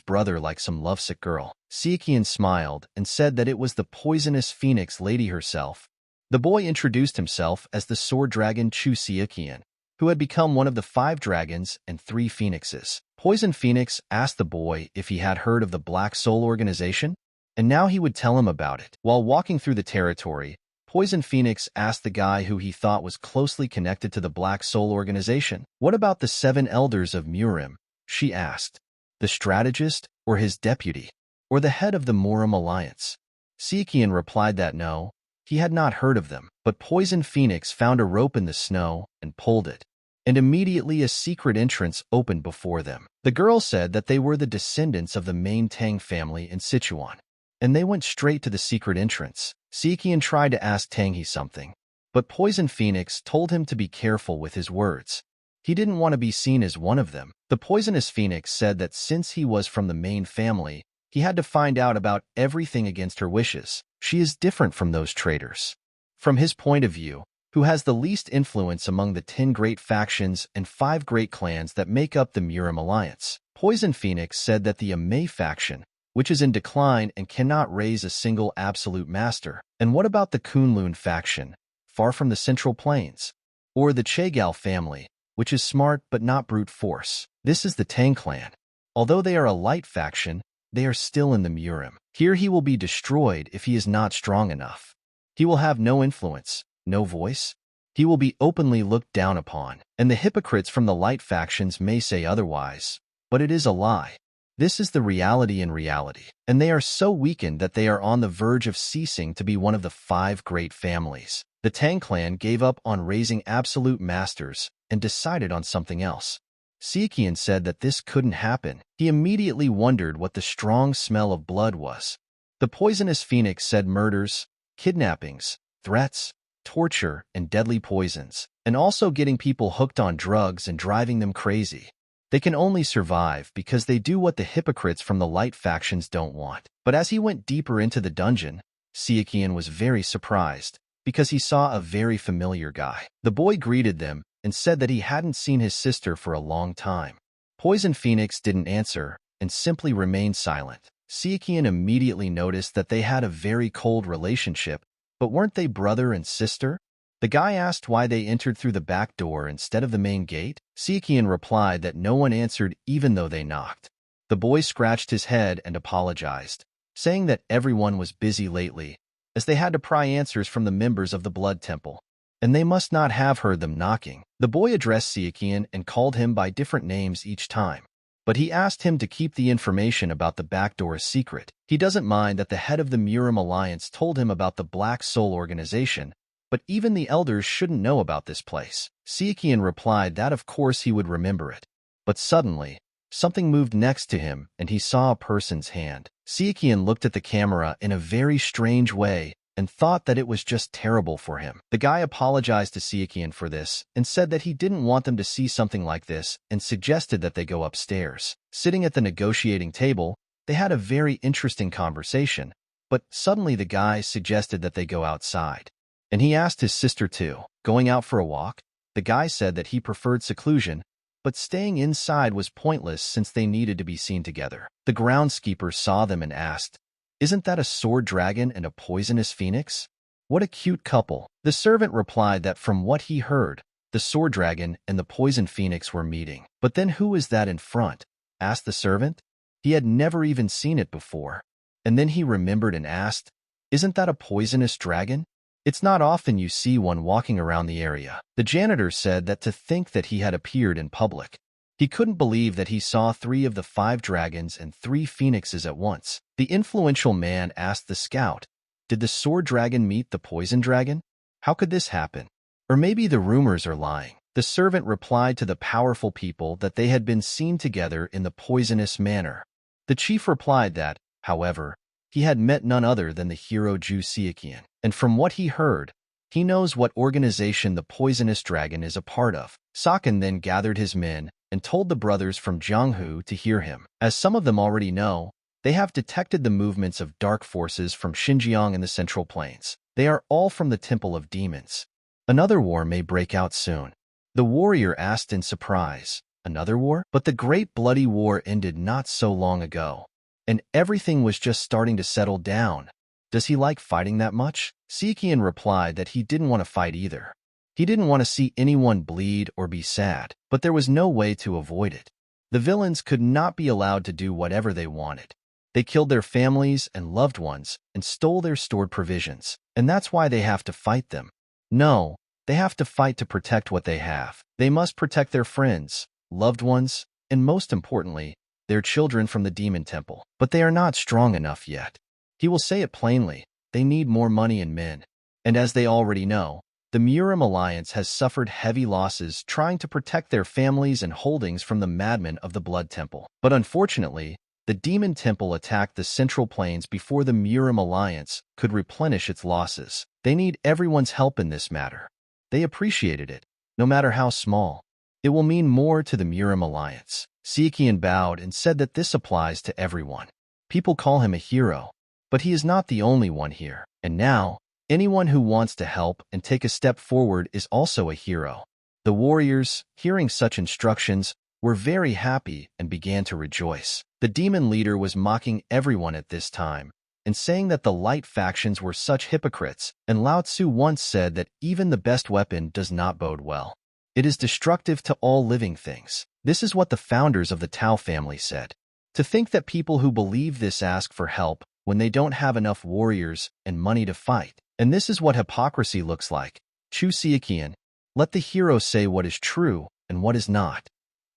brother like some lovesick girl. Sichuan smiled and said that it was the poisonous phoenix lady herself, The boy introduced himself as the sword dragon Chu Sichuan, who had become one of the 5 dragons and 3 phoenixes. Poison Phoenix asked the boy if he had heard of the Black Soul organization, and now he would tell him about it. While walking through the territory, Poison Phoenix asked the guy who he thought was closely connected to the Black Soul organization. What about the 7 elders of MURIM? She asked. The strategist, or his deputy, or the head of the MURIM alliance? Sichuan replied that no, he had not heard of them, but Poison Phoenix found a rope in the snow and pulled it, and immediately a secret entrance opened before them. The girl said that they were the descendants of the main Tang family in Sichuan, and they went straight to the secret entrance. Sichuan tried to ask Tang something, but Poison Phoenix told him to be careful with his words. He didn't want to be seen as one of them. The Poisonous Phoenix said that since he was from the main family, he had to find out about everything against her wishes. She is different from those traitors. From his point of view, who has the least influence among the 10 great factions and 5 great clans that make up the MURIM alliance? Poison Phoenix said that the Immersing faction, which is in decline and cannot raise a single absolute master. And what about the Kunlun faction, far from the Central Plains? Or the Chegal family, which is smart but not brute force? This is the Tang Clan. Although they are a light faction, they are still in the MURIM. Here he will be destroyed if he is not strong enough. He will have no influence, no voice. He will be openly looked down upon, and the hypocrites from the light factions may say otherwise, but it is a lie. This is the reality in reality, and they are so weakened that they are on the verge of ceasing to be one of the 5 great families. The Tang Clan gave up on raising absolute masters and decided on something else. Sichuan said that this couldn't happen. He immediately wondered what the strong smell of blood was. The Poisonous Phoenix said murders, kidnappings, threats, torture, and deadly poisons, and also getting people hooked on drugs and driving them crazy. They can only survive because they do what the hypocrites from the light factions don't want. But as he went deeper into the dungeon, Sichuan was very surprised because he saw a very familiar guy. The boy greeted them and said that he hadn't seen his sister for a long time. Poison Phoenix didn't answer and simply remained silent. Sichuan immediately noticed that they had a very cold relationship, but weren't they brother and sister? The guy asked why they entered through the back door instead of the main gate. Sichuan replied that no one answered even though they knocked. The boy scratched his head and apologized, saying that everyone was busy lately, as they had to pry answers from the members of the Blood Temple, and they must not have heard them knocking. The boy addressed Sichuan and called him by different names each time, but he asked him to keep the information about the back door a secret. He doesn't mind that the head of the MURIM alliance told him about the Black Soul organization, but even the elders shouldn't know about this place. Sichuan replied that of course he would remember it. But suddenly, something moved next to him and he saw a person's hand. Sichuan looked at the camera in a very strange way and thought that it was just terrible for him. The guy apologized to Sichuan for this and said that he didn't want them to see something like this and suggested that they go upstairs. Sitting at the negotiating table, they had a very interesting conversation, but suddenly the guy suggested that they go outside. And he asked his sister too. Going out for a walk? The guy said that he preferred seclusion, but staying inside was pointless since they needed to be seen together. The groundskeeper saw them and asked, "Isn't that a sword dragon and a poisonous phoenix? What a cute couple." The servant replied that from what he heard, the sword dragon and the poison phoenix were meeting. "But then who is that in front?" asked the servant. He had never even seen it before. And then he remembered and asked, "Isn't that a poisonous dragon? It's not often you see one walking around the area." The janitor said that to think that he had appeared in public. He couldn't believe that he saw 3 of the 5 dragons and 3 phoenixes at once. The influential man asked the scout, "Did the sword dragon meet the poison dragon? How could this happen? Or maybe the rumors are lying." The servant replied to the powerful people that they had been seen together in the poisonous manner. The chief replied that, however, he had met none other than the hero Ju Sichuan, and from what he heard, he knows what organization the poisonous dragon is a part of. Sakan then gathered his men and told the brothers from Jianghu to hear him. As some of them already know, they have detected the movements of dark forces from Xinjiang and the Central Plains. They are all from the Temple of Demons. Another war may break out soon. The warrior asked in surprise, "Another war?" But the great bloody war ended not so long ago, and everything was just starting to settle down. Does he like fighting that much? Sichuan replied that he didn't want to fight either. He didn't want to see anyone bleed or be sad, but there was no way to avoid it. The villains could not be allowed to do whatever they wanted. They killed their families and loved ones and stole their stored provisions, and that's why they have to fight them. No, they have to fight to protect what they have. They must protect their friends, loved ones, and most importantly, their children from the demon temple. But they are not strong enough yet. He will say it plainly, they need more money and men. And as they already know, the MURIM alliance has suffered heavy losses trying to protect their families and holdings from the madmen of the Blood Temple. But unfortunately, the Demon Temple attacked the Central Plains before the MURIM alliance could replenish its losses. They need everyone's help in this matter. They appreciated it, no matter how small. It will mean more to the MURIM alliance. Sichuan bowed and said that this applies to everyone. People call him a hero, but he is not the only one here. And now, anyone who wants to help and take a step forward is also a hero. The warriors, hearing such instructions, were very happy and began to rejoice. The demon leader was mocking everyone at this time and saying that the light factions were such hypocrites, and Lao Tzu once said that even the best weapon does not bode well. It is destructive to all living things. This is what the founders of the Tao family said. To think that people who believe this ask for help when they don't have enough warriors and money to fight. And this is what hypocrisy looks like. Chu Sichuan, let the hero say what is true and what is not.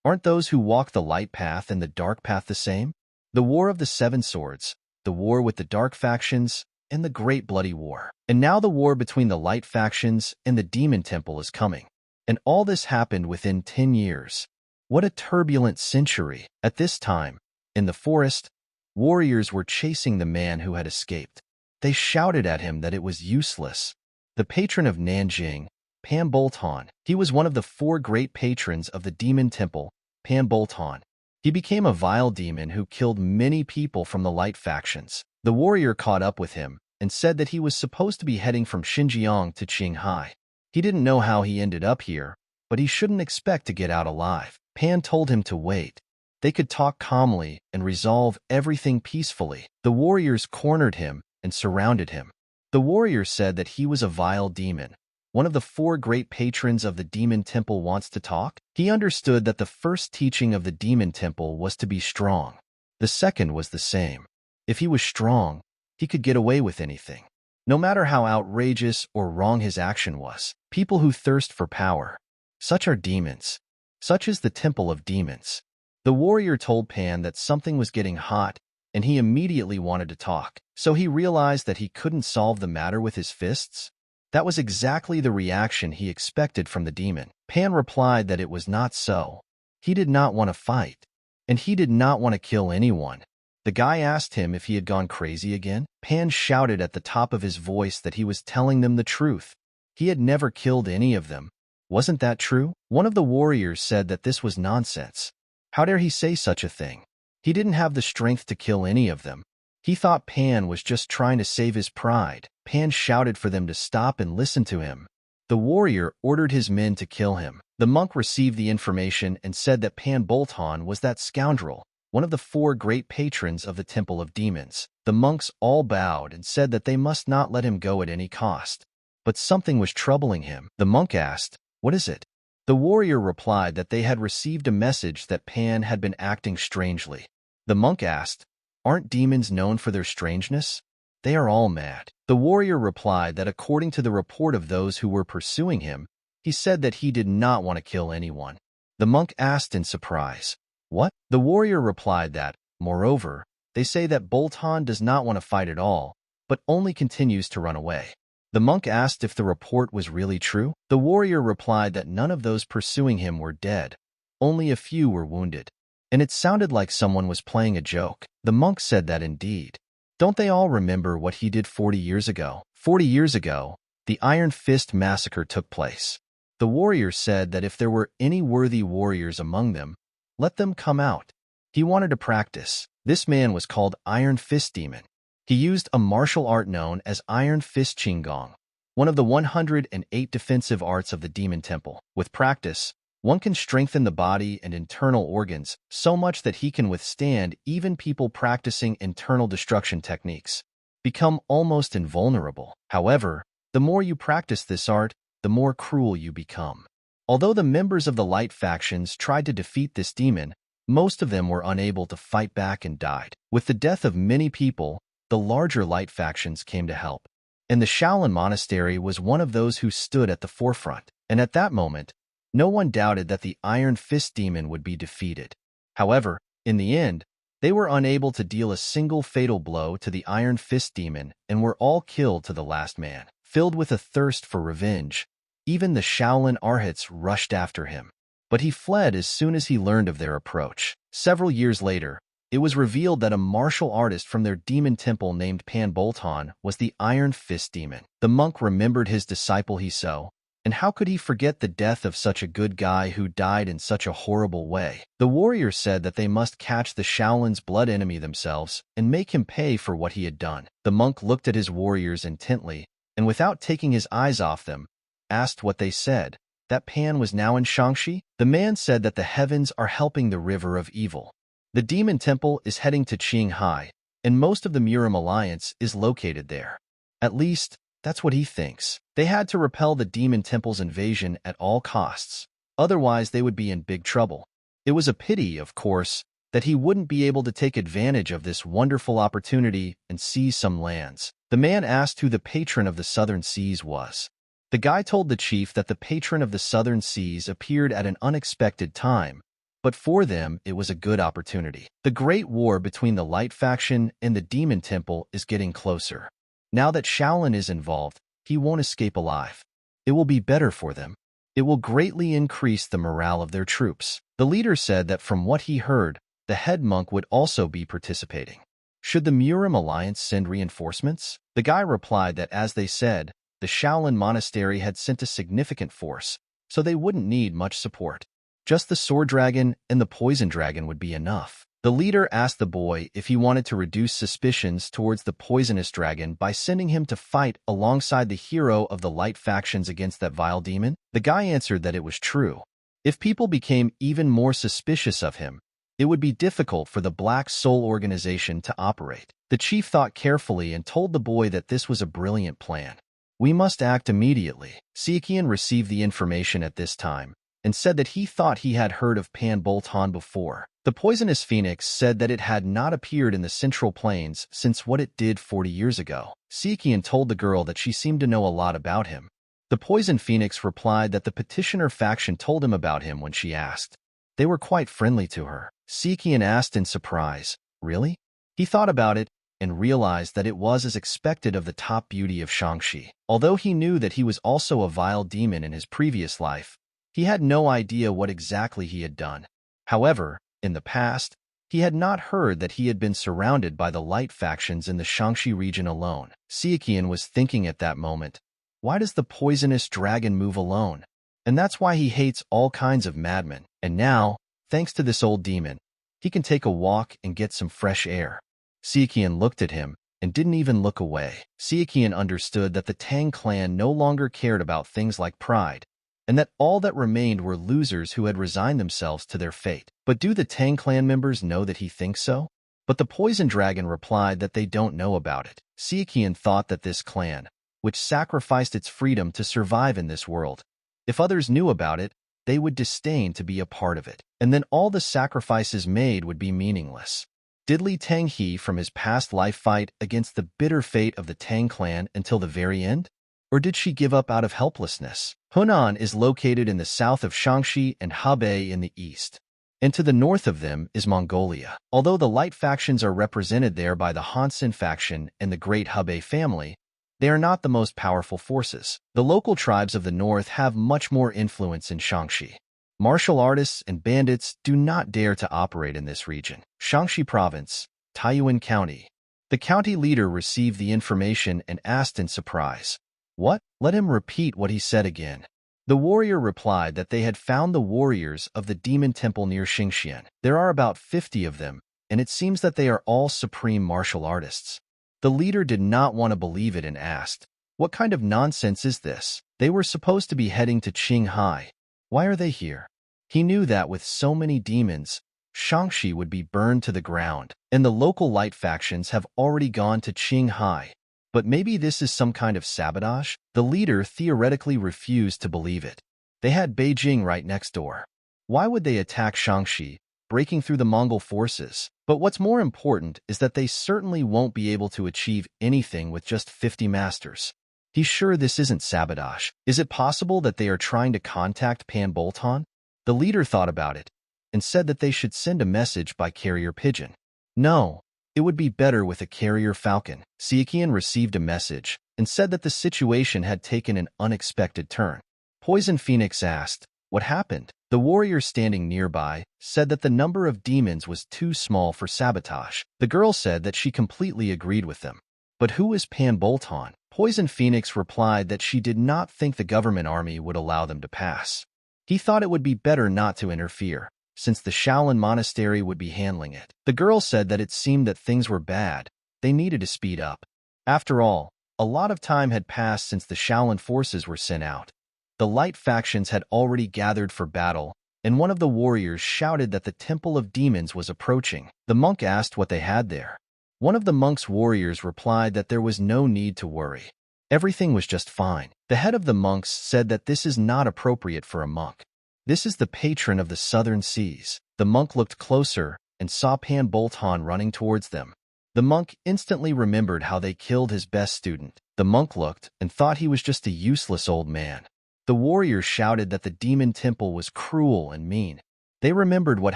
Aren't those who walk the light path and the dark path the same? The War of the Seven Swords, the war with the dark factions, and the Great Bloody War. And now the war between the light factions and the Demon Temple is coming. And all this happened within 10 years. What a turbulent century. At this time, in the forest, warriors were chasing the man who had escaped. They shouted at him that it was useless. The patron of Nanjing, Pan Bolton, he was one of the 4 great patrons of the Demon Temple, Pan Bolton. He became a vile demon who killed many people from the light factions. The warrior caught up with him and said that he was supposed to be heading from Xinjiang to Qinghai. He didn't know how he ended up here, but he shouldn't expect to get out alive. Pan told him to wait. They could talk calmly and resolve everything peacefully. The warriors cornered him and surrounded him. The warrior said that he was a vile demon. One of the 4 great patrons of the Demon Temple wants to talk. He understood that the first teaching of the Demon Temple was to be strong. The second was the same. If he was strong, he could get away with anything, no matter how outrageous or wrong his action was. People who thirst for power. Such are demons. Such is the Temple of Demons. The warrior told Pan that something was getting hot, and he immediately wanted to talk. So he realized that he couldn't solve the matter with his fists. That was exactly the reaction he expected from the demon. Pan replied that it was not so. He did not want to fight, and he did not want to kill anyone. The guy asked him if he had gone crazy again. Pan shouted at the top of his voice that he was telling them the truth. He had never killed any of them. Wasn't that true? One of the warriors said that this was nonsense. How dare he say such a thing? He didn't have the strength to kill any of them. He thought Pan was just trying to save his pride. Pan shouted for them to stop and listen to him. The warrior ordered his men to kill him. The monk received the information and said that Pan Bolton was that scoundrel, one of the 4 great patrons of the Temple of Demons. The monks all bowed and said that they must not let him go at any cost. But something was troubling him. The monk asked, "What is it?" The warrior replied that they had received a message that Pan had been acting strangely. The monk asked, "Aren't demons known for their strangeness? They are all mad." The warrior replied that according to the report of those who were pursuing him, he said that he did not want to kill anyone. The monk asked in surprise, "What?" The warrior replied that, moreover, they say that Bolton does not want to fight at all, but only continues to run away. The monk asked if the report was really true. The warrior replied that none of those pursuing him were dead. Only a few were wounded. And it sounded like someone was playing a joke. The monk said that indeed. Don't they all remember what he did 40 years ago? 40 years ago, the Iron Fist massacre took place. The warrior said that if there were any worthy warriors among them, let them come out. He wanted to practice. This man was called Iron Fist Demon. He used a martial art known as Iron Fist Qinggong, one of the 108 defensive arts of the Demon Temple. With practice, one can strengthen the body and internal organs so much that he can withstand even people practicing internal destruction techniques. become almost invulnerable. However, the more you practice this art, the more cruel you become. Although the members of the light factions tried to defeat this demon, most of them were unable to fight back and died. With the death of many people, the larger light factions came to help. And the Shaolin Monastery was one of those who stood at the forefront. And at that moment, no one doubted that the Iron Fist demon would be defeated. However, in the end, they were unable to deal a single fatal blow to the Iron Fist demon and were all killed to the last man. Filled with a thirst for revenge, even the Shaolin Arhats rushed after him. But he fled as soon as he learned of their approach. Several years later, it was revealed that a martial artist from their demon temple named Pan Bolton was the Iron Fist demon. The monk remembered his disciple Hiso, and how could he forget the death of such a good guy who died in such a horrible way? The warrior said that they must catch the Shaolin's blood enemy themselves and make him pay for what he had done. The monk looked at his warriors intently, and without taking his eyes off them, asked what they said. That Pan was now in Shaanxi? The man said that the heavens are helping the river of evil. The demon temple is heading to Qinghai, and most of the MURIM alliance is located there. At least, that's what he thinks. They had to repel the demon temple's invasion at all costs. Otherwise, they would be in big trouble. It was a pity, of course, that he wouldn't be able to take advantage of this wonderful opportunity and seize some lands. The man asked who the patron of the southern seas was. The guy told the chief that the patron of the southern seas appeared at an unexpected time, but for them it was a good opportunity. The great war between the Light faction and the Demon Temple is getting closer. Now that Shaolin is involved, he won't escape alive. It will be better for them. It will greatly increase the morale of their troops. The leader said that from what he heard, the head monk would also be participating. Should the MURIM alliance send reinforcements? The guy replied that as they said, the Shaolin Monastery had sent a significant force, so they wouldn't need much support. Just the Sword Dragon and the Poison Dragon would be enough. The leader asked the boy if he wanted to reduce suspicions towards the Poisonous Dragon by sending him to fight alongside the hero of the Light factions against that vile demon. The guy answered that it was true. If people became even more suspicious of him, it would be difficult for the Black Soul organization to operate. The chief thought carefully and told the boy that this was a brilliant plan. We must act immediately. Sichuan received the information at this time and said that he thought he had heard of Pan Bolton before. The poisonous phoenix said that it had not appeared in the Central Plains since what it did 40 years ago. Sichuan told the girl that she seemed to know a lot about him. The poison phoenix replied that the petitioner faction told him about him when she asked. They were quite friendly to her. Sichuan asked in surprise, "Really?" He thought about it and realized that it was as expected of the top beauty of Shaanxi. Although he knew that he was also a vile demon in his previous life, he had no idea what exactly he had done. However, in the past, he had not heard that he had been surrounded by the Light factions in the Shaanxi region alone. Sichuan was thinking at that moment, why does the poisonous dragon move alone? And that's why he hates all kinds of madmen. And now, thanks to this old demon, he can take a walk and get some fresh air. Sichuan looked at him and didn't even look away. Sichuan understood that the Tang Clan no longer cared about things like pride, and that all that remained were losers who had resigned themselves to their fate. But do the Tang Clan members know that he thinks so? But the Poison Dragon replied that they don't know about it. Sichuan thought that this clan, which sacrificed its freedom to survive in this world, if others knew about it, they would disdain to be a part of it, and then all the sacrifices made would be meaningless. Did Li Tanghe from his past life fight against the bitter fate of the Tang Clan until the very end? Or did she give up out of helplessness? Hunan is located in the south of Shaanxi and Hebei in the east, and to the north of them is Mongolia. Although the Light factions are represented there by the Hansen faction and the Great Hebei family, they are not the most powerful forces. The local tribes of the north have much more influence in Shaanxi. Martial artists and bandits do not dare to operate in this region. Shaanxi Province, Taiyuan County. The county leader received the information and asked in surprise, "What?" Let him repeat what he said again. The warrior replied that they had found the warriors of the Demon Temple near Xingxian. There are about 50 of them, and it seems that they are all supreme martial artists. The leader did not want to believe it and asked, "What kind of nonsense is this? They were supposed to be heading to Qinghai. Why are they here?" He knew that with so many demons, Shaanxi would be burned to the ground, and the local light factions have already gone to Qinghai. But maybe this is some kind of sabotage? The leader theoretically refused to believe it. They had Beijing right next door. Why would they attack Shaanxi, breaking through the Mongol forces? But what's more important is that they certainly won't be able to achieve anything with just 50 masters. He's sure this isn't sabotage. Is it possible that they are trying to contact Pan Bolton? The leader thought about it and said that they should send a message by carrier pigeon. No, it would be better with a carrier falcon. Sichuan received a message and said that the situation had taken an unexpected turn. Poison Phoenix asked, "What happened?" The warrior standing nearby said that the number of demons was too small for sabotage. The girl said that she completely agreed with them. But who is Pan Bolton? Poison Phoenix replied that she did not think the government army would allow them to pass. He thought it would be better not to interfere, since the Shaolin Monastery would be handling it. The girl said that it seemed that things were bad. They needed to speed up. After all, a lot of time had passed since the Shaolin forces were sent out. The light factions had already gathered for battle, and one of the warriors shouted that the Temple of Demons was approaching. The monk asked what they had there. One of the monk's warriors replied that there was no need to worry. Everything was just fine. The head of the monks said that this is not appropriate for a monk. This is the patron of the southern seas. The monk looked closer and saw Pan Bolton running towards them. The monk instantly remembered how they killed his best student. The monk looked and thought he was just a useless old man. The warriors shouted that the demon temple was cruel and mean. They remembered what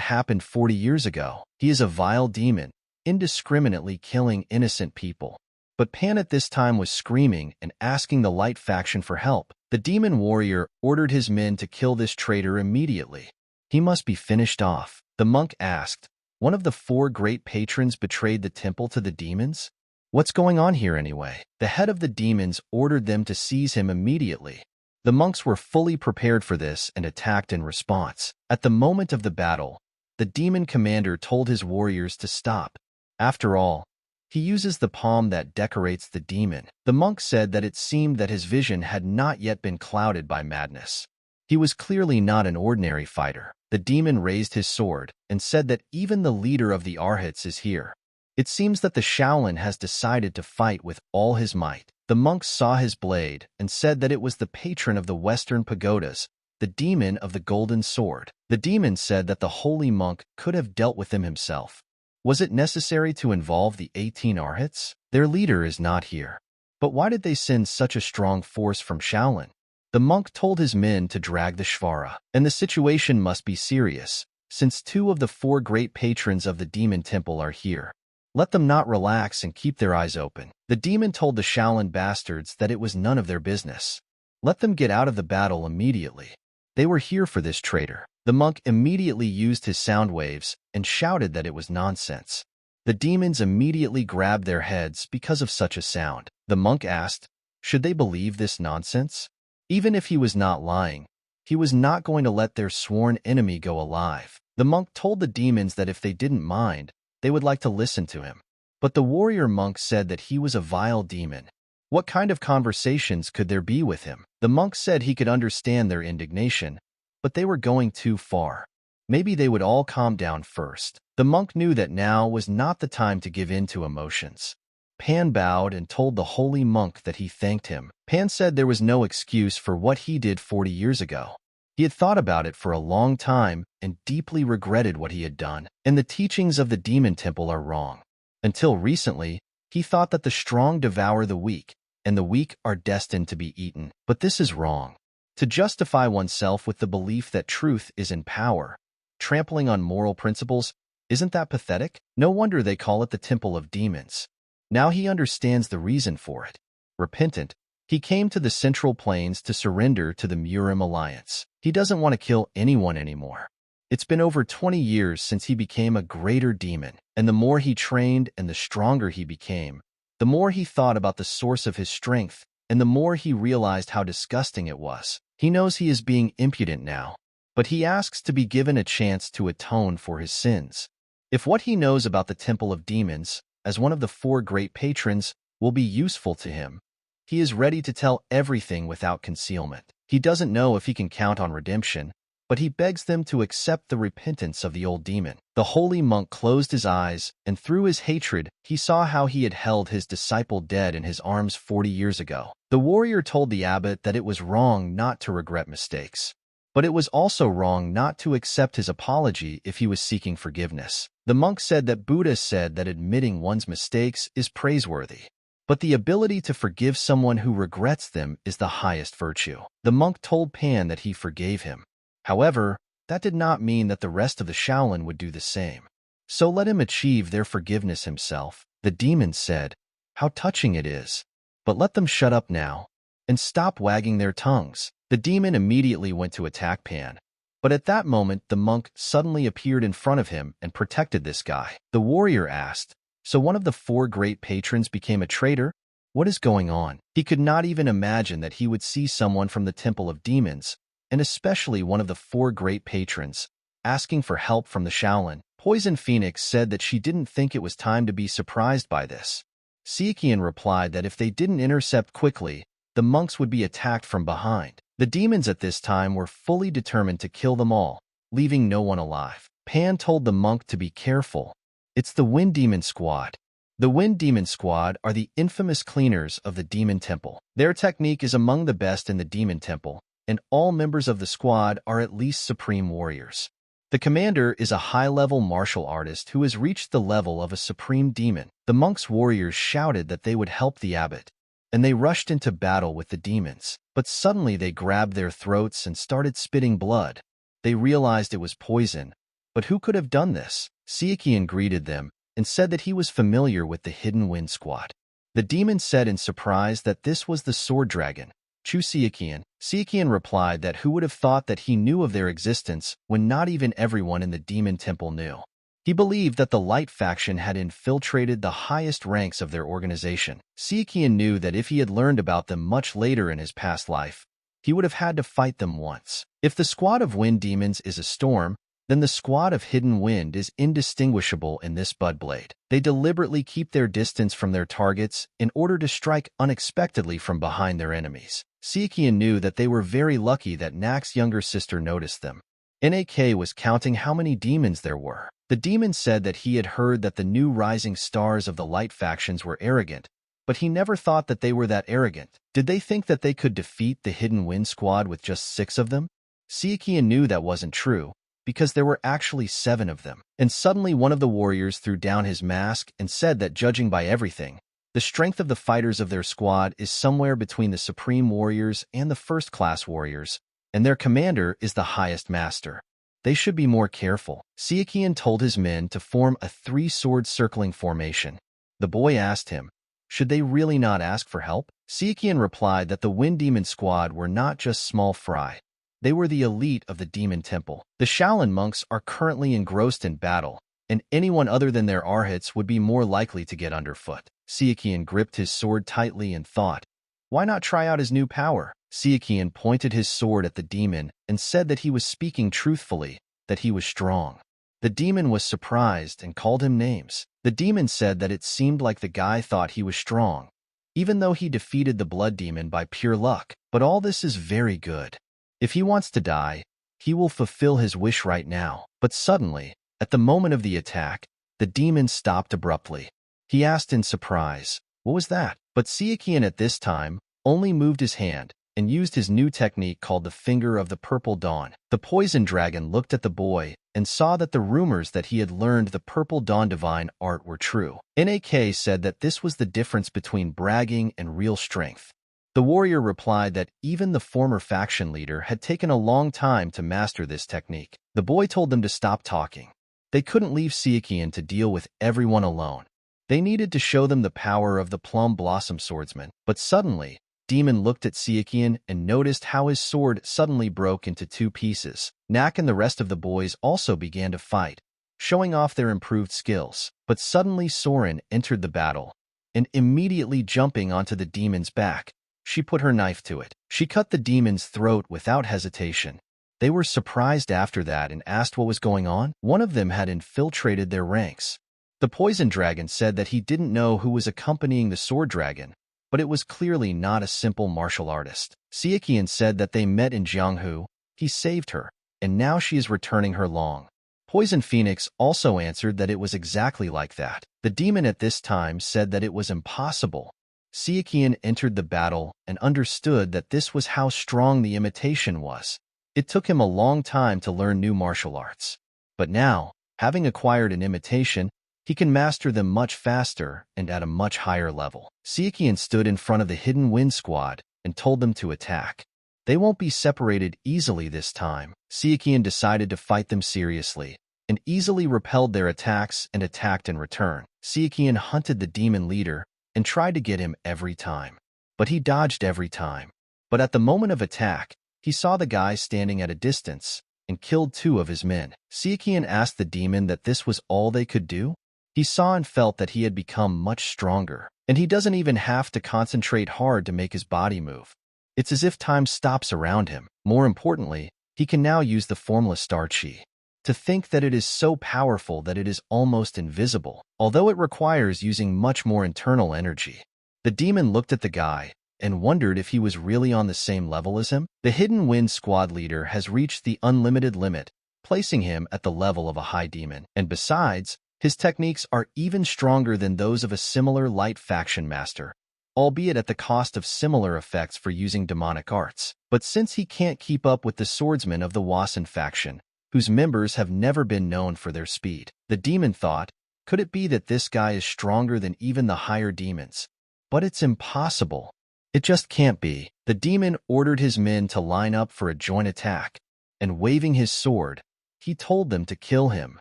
happened 40 years ago. He is a vile demon, indiscriminately killing innocent people. But Pan at this time was screaming and asking the light faction for help. The demon warrior ordered his men to kill this traitor immediately. He must be finished off. The monk asked, "One of the 4 great patrons betrayed the temple to the demons? What's going on here anyway?" The head of the demons ordered them to seize him immediately. The monks were fully prepared for this and attacked in response. At the moment of the battle, the demon commander told his warriors to stop. After all, he uses the palm that decorates the demon. The monk said that it seemed that his vision had not yet been clouded by madness. He was clearly not an ordinary fighter. The demon raised his sword and said that even the leader of the Arhats is here. It seems that the Shaolin has decided to fight with all his might. The monk saw his blade and said that it was the patron of the western pagodas, the demon of the golden sword. The demon said that the holy monk could have dealt with him himself. Was it necessary to involve the 18 Arhats? Their leader is not here. But why did they send such a strong force from Shaolin? The monk told his men to drag the Shvara, and the situation must be serious, since 2 of the 4 great patrons of the demon temple are here. Let them not relax and keep their eyes open. The demon told the Shaolin bastards that it was none of their business. Let them get out of the battle immediately. They were here for this traitor. The monk immediately used his sound waves and shouted that it was nonsense. The demons immediately grabbed their heads because of such a sound. The monk asked, should they believe this nonsense? Even if he was not lying, he was not going to let their sworn enemy go alive. The monk told the demons that if they didn't mind, they would like to listen to him. But the warrior monk said that he was a vile demon. What kind of conversations could there be with him? The monk said he could understand their indignation, but they were going too far. Maybe they would all calm down first. The monk knew that now was not the time to give in to emotions. Pan bowed and told the holy monk that he thanked him. Pan said there was no excuse for what he did 40 years ago. He had thought about it for a long time and deeply regretted what he had done. And the teachings of the demon temple are wrong. Until recently, he thought that the strong devour the weak, and the weak are destined to be eaten. But this is wrong. To justify oneself with the belief that truth is in power, trampling on moral principles, isn't that pathetic? No wonder they call it the Temple of Demons. Now he understands the reason for it. Repentant, he came to the Central Plains to surrender to the MURIM alliance. He doesn't want to kill anyone anymore. It's been over 20 years since he became a greater demon, and the more he trained and the stronger he became, the more he thought about the source of his strength, and the more he realized how disgusting it was. He knows he is being impudent now, but he asks to be given a chance to atone for his sins. If what he knows about the Temple of Demons, as one of the 4 great patrons, will be useful to him, he is ready to tell everything without concealment. He doesn't know if he can count on redemption, but he begs them to accept the repentance of the old demon. The holy monk closed his eyes, and through his hatred, he saw how he had held his disciple dead in his arms 40 years ago. The warrior told the abbot that it was wrong not to regret mistakes, but it was also wrong not to accept his apology if he was seeking forgiveness. The monk said that Buddha said that admitting one's mistakes is praiseworthy, but the ability to forgive someone who regrets them is the highest virtue. The monk told Pan that he forgave him. However, that did not mean that the rest of the Shaolin would do the same. So let him achieve their forgiveness himself. The demon said, "How touching it is. But let them shut up now and stop wagging their tongues." The demon immediately went to attack Pan, but at that moment the monk suddenly appeared in front of him and protected this guy. The warrior asked, "So one of the 4 great patrons became a traitor? What is going on?" He could not even imagine that he would see someone from the Temple of Demons, and especially one of the 4 great patrons, asking for help from the Shaolin. Poison Phoenix said that she didn't think it was time to be surprised by this. Sichuan replied that if they didn't intercept quickly, the monks would be attacked from behind. The demons at this time were fully determined to kill them all, leaving no one alive. Pan told the monk to be careful. "It's the Wind Demon Squad." The Wind Demon Squad are the infamous cleaners of the Demon Temple. Their technique is among the best in the Demon Temple, and all members of the squad are at least supreme warriors. The commander is a high-level martial artist who has reached the level of a supreme demon. The monks' warriors shouted that they would help the abbot, and they rushed into battle with the demons. But suddenly they grabbed their throats and started spitting blood. They realized it was poison. But who could have done this? Sichuan greeted them and said that he was familiar with the Hidden Wind Squad. The demon said in surprise that this was the Sword Dragon. Chu Sichuan. Sichuan replied that who would have thought that he knew of their existence when not even everyone in the Demon Temple knew. He believed that the Light faction had infiltrated the highest ranks of their organization. Sichuan knew that if he had learned about them much later in his past life, he would have had to fight them once. If the squad of wind demons is a storm, then the squad of hidden wind is indistinguishable in this Budblade. They deliberately keep their distance from their targets in order to strike unexpectedly from behind their enemies. Sichuan knew that they were very lucky that Nak's younger sister noticed them. Nak was counting how many demons there were. The demon said that he had heard that the new rising stars of the Light factions were arrogant, but he never thought that they were that arrogant. Did they think that they could defeat the Hidden Wind Squad with just 6 of them? Sichuan knew that wasn't true, because there were actually 7 of them. And suddenly one of the warriors threw down his mask and said that judging by everything, the strength of the fighters of their squad is somewhere between the Supreme Warriors and the First-Class Warriors, and their commander is the highest master. They should be more careful. Sichuan told his men to form a 3-sword circling formation. The boy asked him, should they really not ask for help? Sichuan replied that the Wind Demon Squad were not just small fry. They were the elite of the Demon Temple. The Shaolin monks are currently engrossed in battle, and anyone other than their arhats would be more likely to get underfoot. Sichuan gripped his sword tightly and thought, why not try out his new power? Sichuan pointed his sword at the demon and said that he was speaking truthfully, that he was strong. The demon was surprised and called him names. The demon said that it seemed like the guy thought he was strong, even though he defeated the blood demon by pure luck. But all this is very good. If he wants to die, he will fulfill his wish right now. But suddenly, at the moment of the attack, the demon stopped abruptly. He asked in surprise, what was that? But Sichuan at this time only moved his hand and used his new technique called the Finger of the Purple Dawn. The poison dragon looked at the boy and saw that the rumors that he had learned the Purple Dawn divine art were true. Nak said that this was the difference between bragging and real strength. The warrior replied that even the former faction leader had taken a long time to master this technique. The boy told them to stop talking. They couldn't leave Sichuan to deal with everyone alone. They needed to show them the power of the Plum Blossom Swordsman. But suddenly, Demon looked at Sichuan and noticed how his sword suddenly broke into 2 pieces. Nak and the rest of the boys also began to fight, showing off their improved skills. But suddenly Soren entered the battle, and immediately jumping onto the demon's back, she put her knife to it. She cut the demon's throat without hesitation. They were surprised after that and asked what was going on. One of them had infiltrated their ranks. The poison dragon said that he didn't know who was accompanying the sword dragon, but it was clearly not a simple martial artist. Sichuan said that they met in Jianghu. He saved her. and now she is returning her long. Poison Phoenix also answered that it was exactly like that. The demon at this time said that it was impossible. Sichuan entered the battle and understood that this was how strong the imitation was. It took him a long time to learn new martial arts. But now, having acquired an imitation, he can master them much faster and at a much higher level. Sichuan stood in front of the Hidden Wind squad and told them to attack. They won't be separated easily this time. Sichuan decided to fight them seriously and easily repelled their attacks and attacked in return. Sichuan hunted the demon leader and tried to get him every time, but he dodged every time. But at the moment of attack, he saw the guy standing at a distance and killed 2 of his men. Sichuan asked the demon that this was all they could do. He saw and felt that he had become much stronger, and he doesn't even have to concentrate hard to make his body move. It's as if time stops around him. More importantly, he can now use the formless star chi. To think that it is so powerful that it is almost invisible, although it requires using much more internal energy. The demon looked at the guy and wondered if he was really on the same level as him. The Hidden Wind squad leader has reached the unlimited limit, placing him at the level of a high demon. And besides, his techniques are even stronger than those of a similar light faction master, albeit at the cost of similar effects for using demonic arts. But since he can't keep up with the swordsmen of the Wasan faction, whose members have never been known for their speed, the demon thought, could it be that this guy is stronger than even the higher demons? But it's impossible. It just can't be. The demon ordered his men to line up for a joint attack, and waving his sword, he told them to kill him.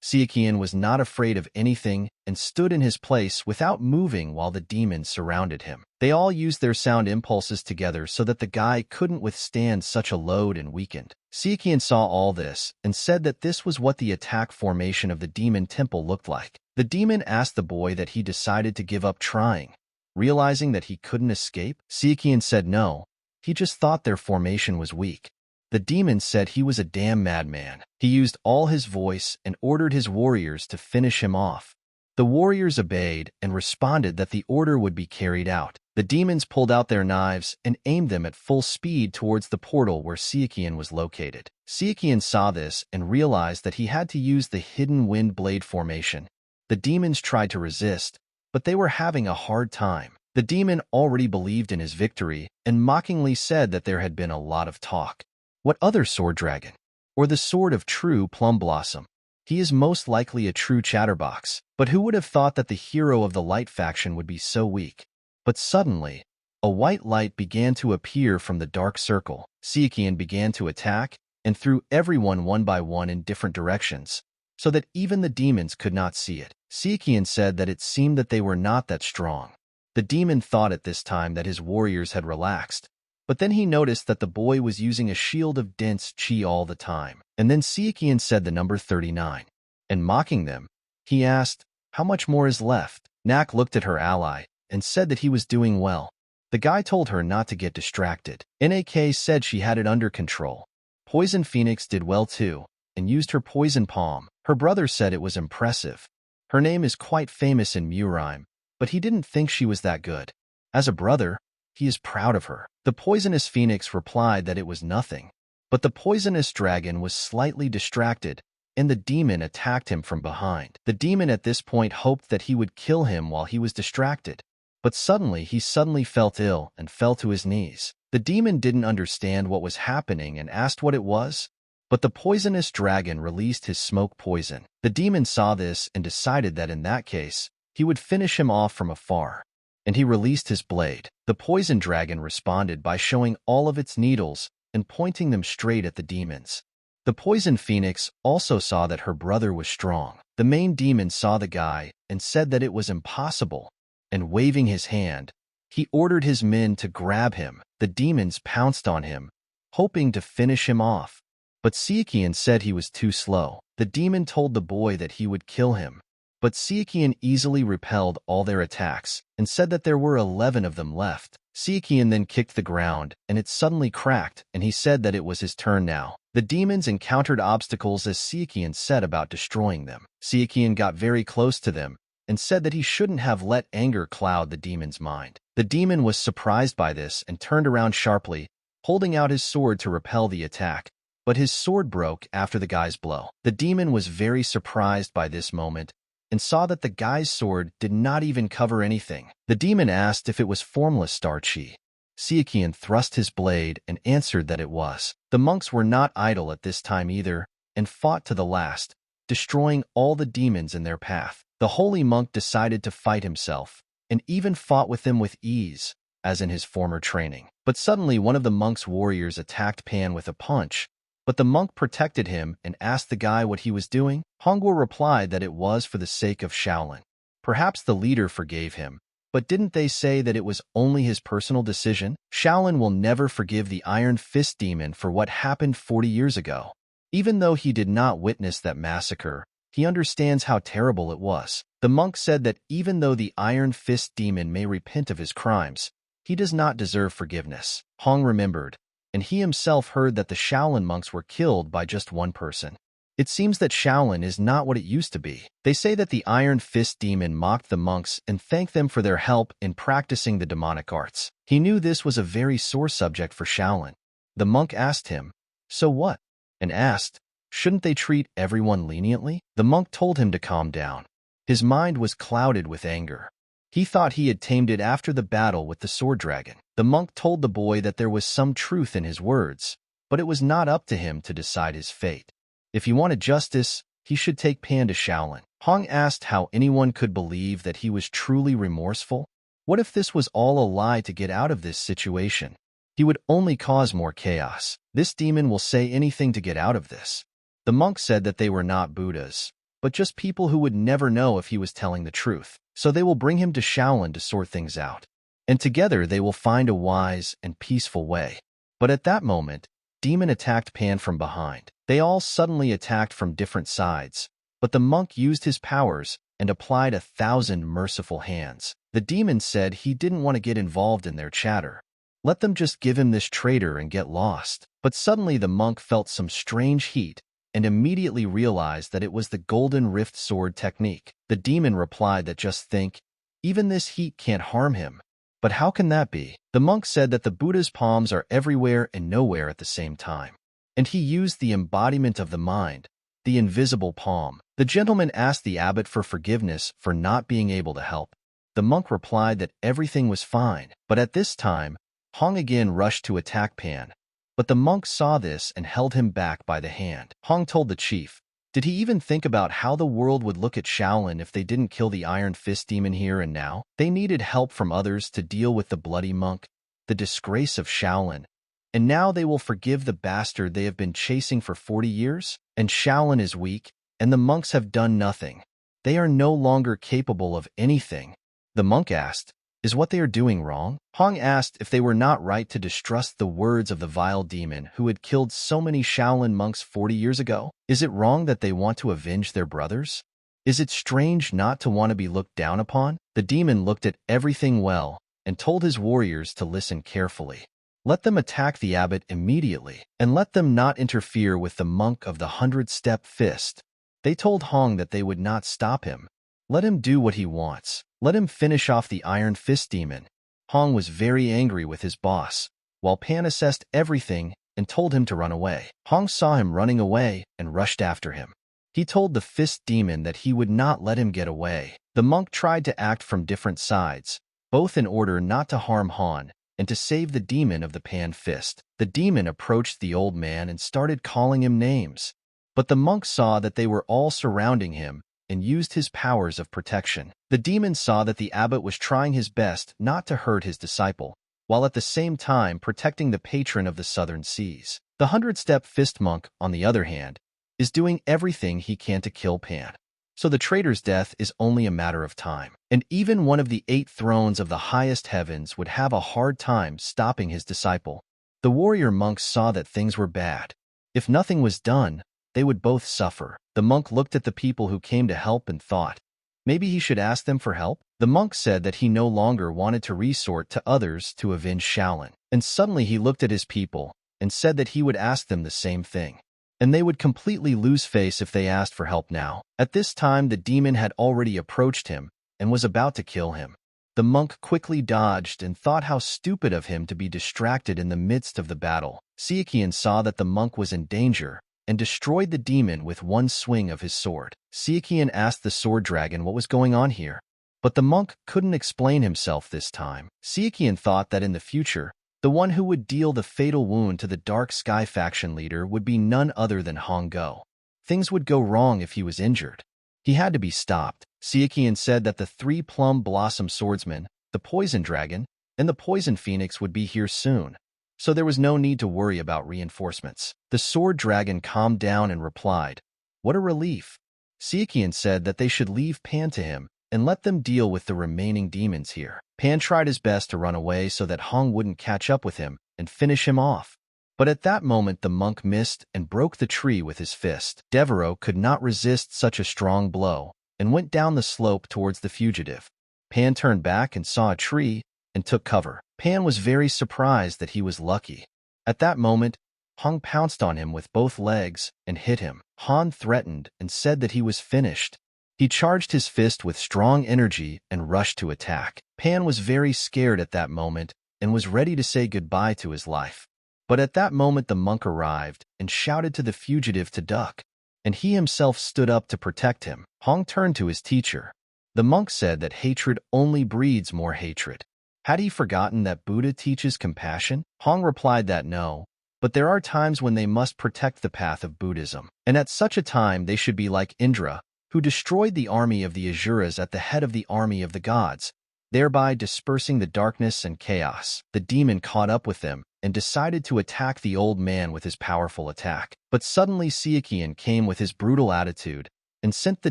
Sichuan was not afraid of anything and stood in his place without moving while the demons surrounded him. They all used their sound impulses together so that the guy couldn't withstand such a load and weakened. Sichuan saw all this and said that this was what the attack formation of the demon temple looked like. The demon asked the boy that he decided to give up trying, realizing that he couldn't escape. Sichuan said no, he just thought their formation was weak. The demon said he was a damn madman. He used all his voice and ordered his warriors to finish him off. The warriors obeyed and responded that the order would be carried out. The demons pulled out their knives and aimed them at full speed towards the portal where Sichuan was located. Sichuan saw this and realized that he had to use the Hidden Wind blade formation. The demons tried to resist, but they were having a hard time. The demon already believed in his victory and mockingly said that there had been a lot of talk. What other sword dragon? Or the sword of true Plum Blossom? He is most likely a true chatterbox, but who would have thought that the hero of the light faction would be so weak? But suddenly, a white light began to appear from the dark circle. Sichuan began to attack and threw everyone one by one in different directions, so that even the demons could not see it. Sichuan said that it seemed that they were not that strong. The demon thought at this time that his warriors had relaxed, but then he noticed that the boy was using a shield of dense chi all the time. And then Sichuan said the number 39. And mocking them, he asked, "How much more is left?" Nak looked at her ally and said that he was doing well. The guy told her not to get distracted. Nak said she had it under control. Poison Phoenix did well too, and used her poison palm. Her brother said it was impressive. Her name is quite famous in MURIM, but he didn't think she was that good. As a brother, he is proud of her. The poisonous phoenix replied that it was nothing, but the poisonous dragon was slightly distracted, and the demon attacked him from behind. The demon at this point hoped that he would kill him while he was distracted, but suddenly he felt ill and fell to his knees. The demon didn't understand what was happening and asked what it was, but the poisonous dragon released his smoke poison. The demon saw this and decided that in that case, he would finish him off from afar, and he released his blade. The poison dragon responded by showing all of its needles and pointing them straight at the demons. The poison phoenix also saw that her brother was strong. The main demon saw the guy and said that it was impossible, and waving his hand, he ordered his men to grab him. The demons pounced on him, hoping to finish him off, but Sichuan said he was too slow. The demon told the boy that he would kill him, but Sichuan easily repelled all their attacks and said that there were 11 of them left. Sichuan then kicked the ground, and it suddenly cracked, and he said that it was his turn now. The demons encountered obstacles as Sichuan said about destroying them. Sichuan got very close to them and said that he shouldn't have let anger cloud the demon's mind. The demon was surprised by this and turned around sharply, holding out his sword to repel the attack, but his sword broke after the guy's blow. The demon was very surprised by this moment and saw that the guy's sword did not even cover anything. The demon asked if it was formless star chi. Sichuan thrust his blade and answered that it was. The monks were not idle at this time either and fought to the last, destroying all the demons in their path. The holy monk decided to fight himself and even fought with them with ease, as in his former training. But suddenly one of the monk's warriors attacked Pan with a punch, but the monk protected him and asked the guy what he was doing. Hongguo replied that it was for the sake of Shaolin. Perhaps the leader forgave him, but didn't they say that it was only his personal decision? Shaolin will never forgive the Iron Fist demon for what happened 40 years ago. Even though he did not witness that massacre, he understands how terrible it was. The monk said that even though the Iron Fist demon may repent of his crimes, he does not deserve forgiveness. Hong remembered, and he himself heard that the Shaolin monks were killed by just one person. It seems that Shaolin is not what it used to be. They say that the Iron Fist demon mocked the monks and thanked them for their help in practicing the demonic arts. He knew this was a very sore subject for Shaolin. The monk asked him, "So what?" and asked, "Shouldn't they treat everyone leniently?" The monk told him to calm down. His mind was clouded with anger. He thought he had tamed it after the battle with the sword dragon. The monk told the boy that there was some truth in his words, but it was not up to him to decide his fate. If he wanted justice, he should take Pan to Shaolin. Hong asked how anyone could believe that he was truly remorseful. What if this was all a lie to get out of this situation? He would only cause more chaos. This demon will say anything to get out of this. The monk said that they were not Buddhas, but just people who would never know if he was telling the truth. So they will bring him to Shaolin to sort things out. And together they will find a wise and peaceful way. But at that moment, Demon attacked Pan from behind. They all suddenly attacked from different sides, but the monk used his powers and applied 1,000 merciful hands. The demon said he didn't want to get involved in their chatter. Let them just give him this traitor and get lost. But suddenly the monk felt some strange heat and immediately realized that it was the Golden Rift Sword technique. The demon replied that just think, even this heat can't harm him. But how can that be? The monk said that the Buddha's palms are everywhere and nowhere at the same time. And he used the embodiment of the mind, the invisible palm. The gentleman asked the abbot for forgiveness for not being able to help. The monk replied that everything was fine, but at this time, Hong again rushed to attack Pan. But the monk saw this and held him back by the hand. Hong told the chief, did he even think about how the world would look at Shaolin if they didn't kill the Iron Fist demon here and now? They needed help from others to deal with the bloody monk, the disgrace of Shaolin. And now they will forgive the bastard they have been chasing for 40 years? And Shaolin is weak, and the monks have done nothing. They are no longer capable of anything. The monk asked, is what they are doing wrong? Hong asked if they were not right to distrust the words of the vile demon who had killed so many Shaolin monks 40 years ago. Is it wrong that they want to avenge their brothers? Is it strange not to want to be looked down upon? The demon looked at everything well and told his warriors to listen carefully. Let them attack the abbot immediately, and let them not interfere with the monk of the 100-step fist. They told Hong that they would not stop him. Let him do what he wants. Let him finish off the Iron Fist demon. Hong was very angry with his boss, while Pan assessed everything and told him to run away. Hong saw him running away and rushed after him. He told the Fist demon that he would not let him get away. The monk tried to act from different sides, both in order not to harm Han and to save the demon of the Pan Fist. The demon approached the old man and started calling him names. But the monk saw that they were all surrounding him and used his powers of protection. The demon saw that the abbot was trying his best not to hurt his disciple, while at the same time protecting the patron of the southern seas. The 100-step fist monk, on the other hand, is doing everything he can to kill Pan. So the traitor's death is only a matter of time. And even one of the 8 thrones of the highest heavens would have a hard time stopping his disciple. The warrior monks saw that things were bad. If nothing was done, they would both suffer. The monk looked at the people who came to help and thought, maybe he should ask them for help? The monk said that he no longer wanted to resort to others to avenge Shaolin. And suddenly he looked at his people and said that he would ask them the same thing. And they would completely lose face if they asked for help now. At this time, the demon had already approached him and was about to kill him. The monk quickly dodged and thought how stupid of him to be distracted in the midst of the battle. Sichuan saw that the monk was in danger and destroyed the demon with one swing of his sword. Sichuan asked the sword dragon what was going on here, but the monk couldn't explain himself this time. Sichuan thought that in the future, the one who would deal the fatal wound to the Dark Sky faction leader would be none other than Hong Go. Things would go wrong if he was injured. He had to be stopped. Sichuan said that the 3 Plum Blossom Swordsmen, the Poison Dragon, and the Poison Phoenix would be here soon, so there was no need to worry about reinforcements. The Sword Dragon calmed down and replied, "What a relief." Sichuan said that they should leave Pan to him and let them deal with the remaining demons here. Pan tried his best to run away so that Hong wouldn't catch up with him and finish him off. But at that moment the monk missed and broke the tree with his fist. Devereaux could not resist such a strong blow and went down the slope towards the fugitive. Pan turned back and saw a tree and took cover. Pan was very surprised that he was lucky. At that moment, Hong pounced on him with both legs and hit him. Han threatened and said that he was finished. He charged his fist with strong energy and rushed to attack. Pan was very scared at that moment and was ready to say goodbye to his life. But at that moment the monk arrived and shouted to the fugitive to duck, and he himself stood up to protect him. Hong turned to his teacher. The monk said that hatred only breeds more hatred. Had he forgotten that Buddha teaches compassion? Hong replied that no, but there are times when they must protect the path of Buddhism, and at such a time they should be like Indra, who destroyed the army of the Asuras at the head of the army of the gods, thereby dispersing the darkness and chaos. The demon caught up with them and decided to attack the old man with his powerful attack. But suddenly Sichuan came with his brutal attitude and sent the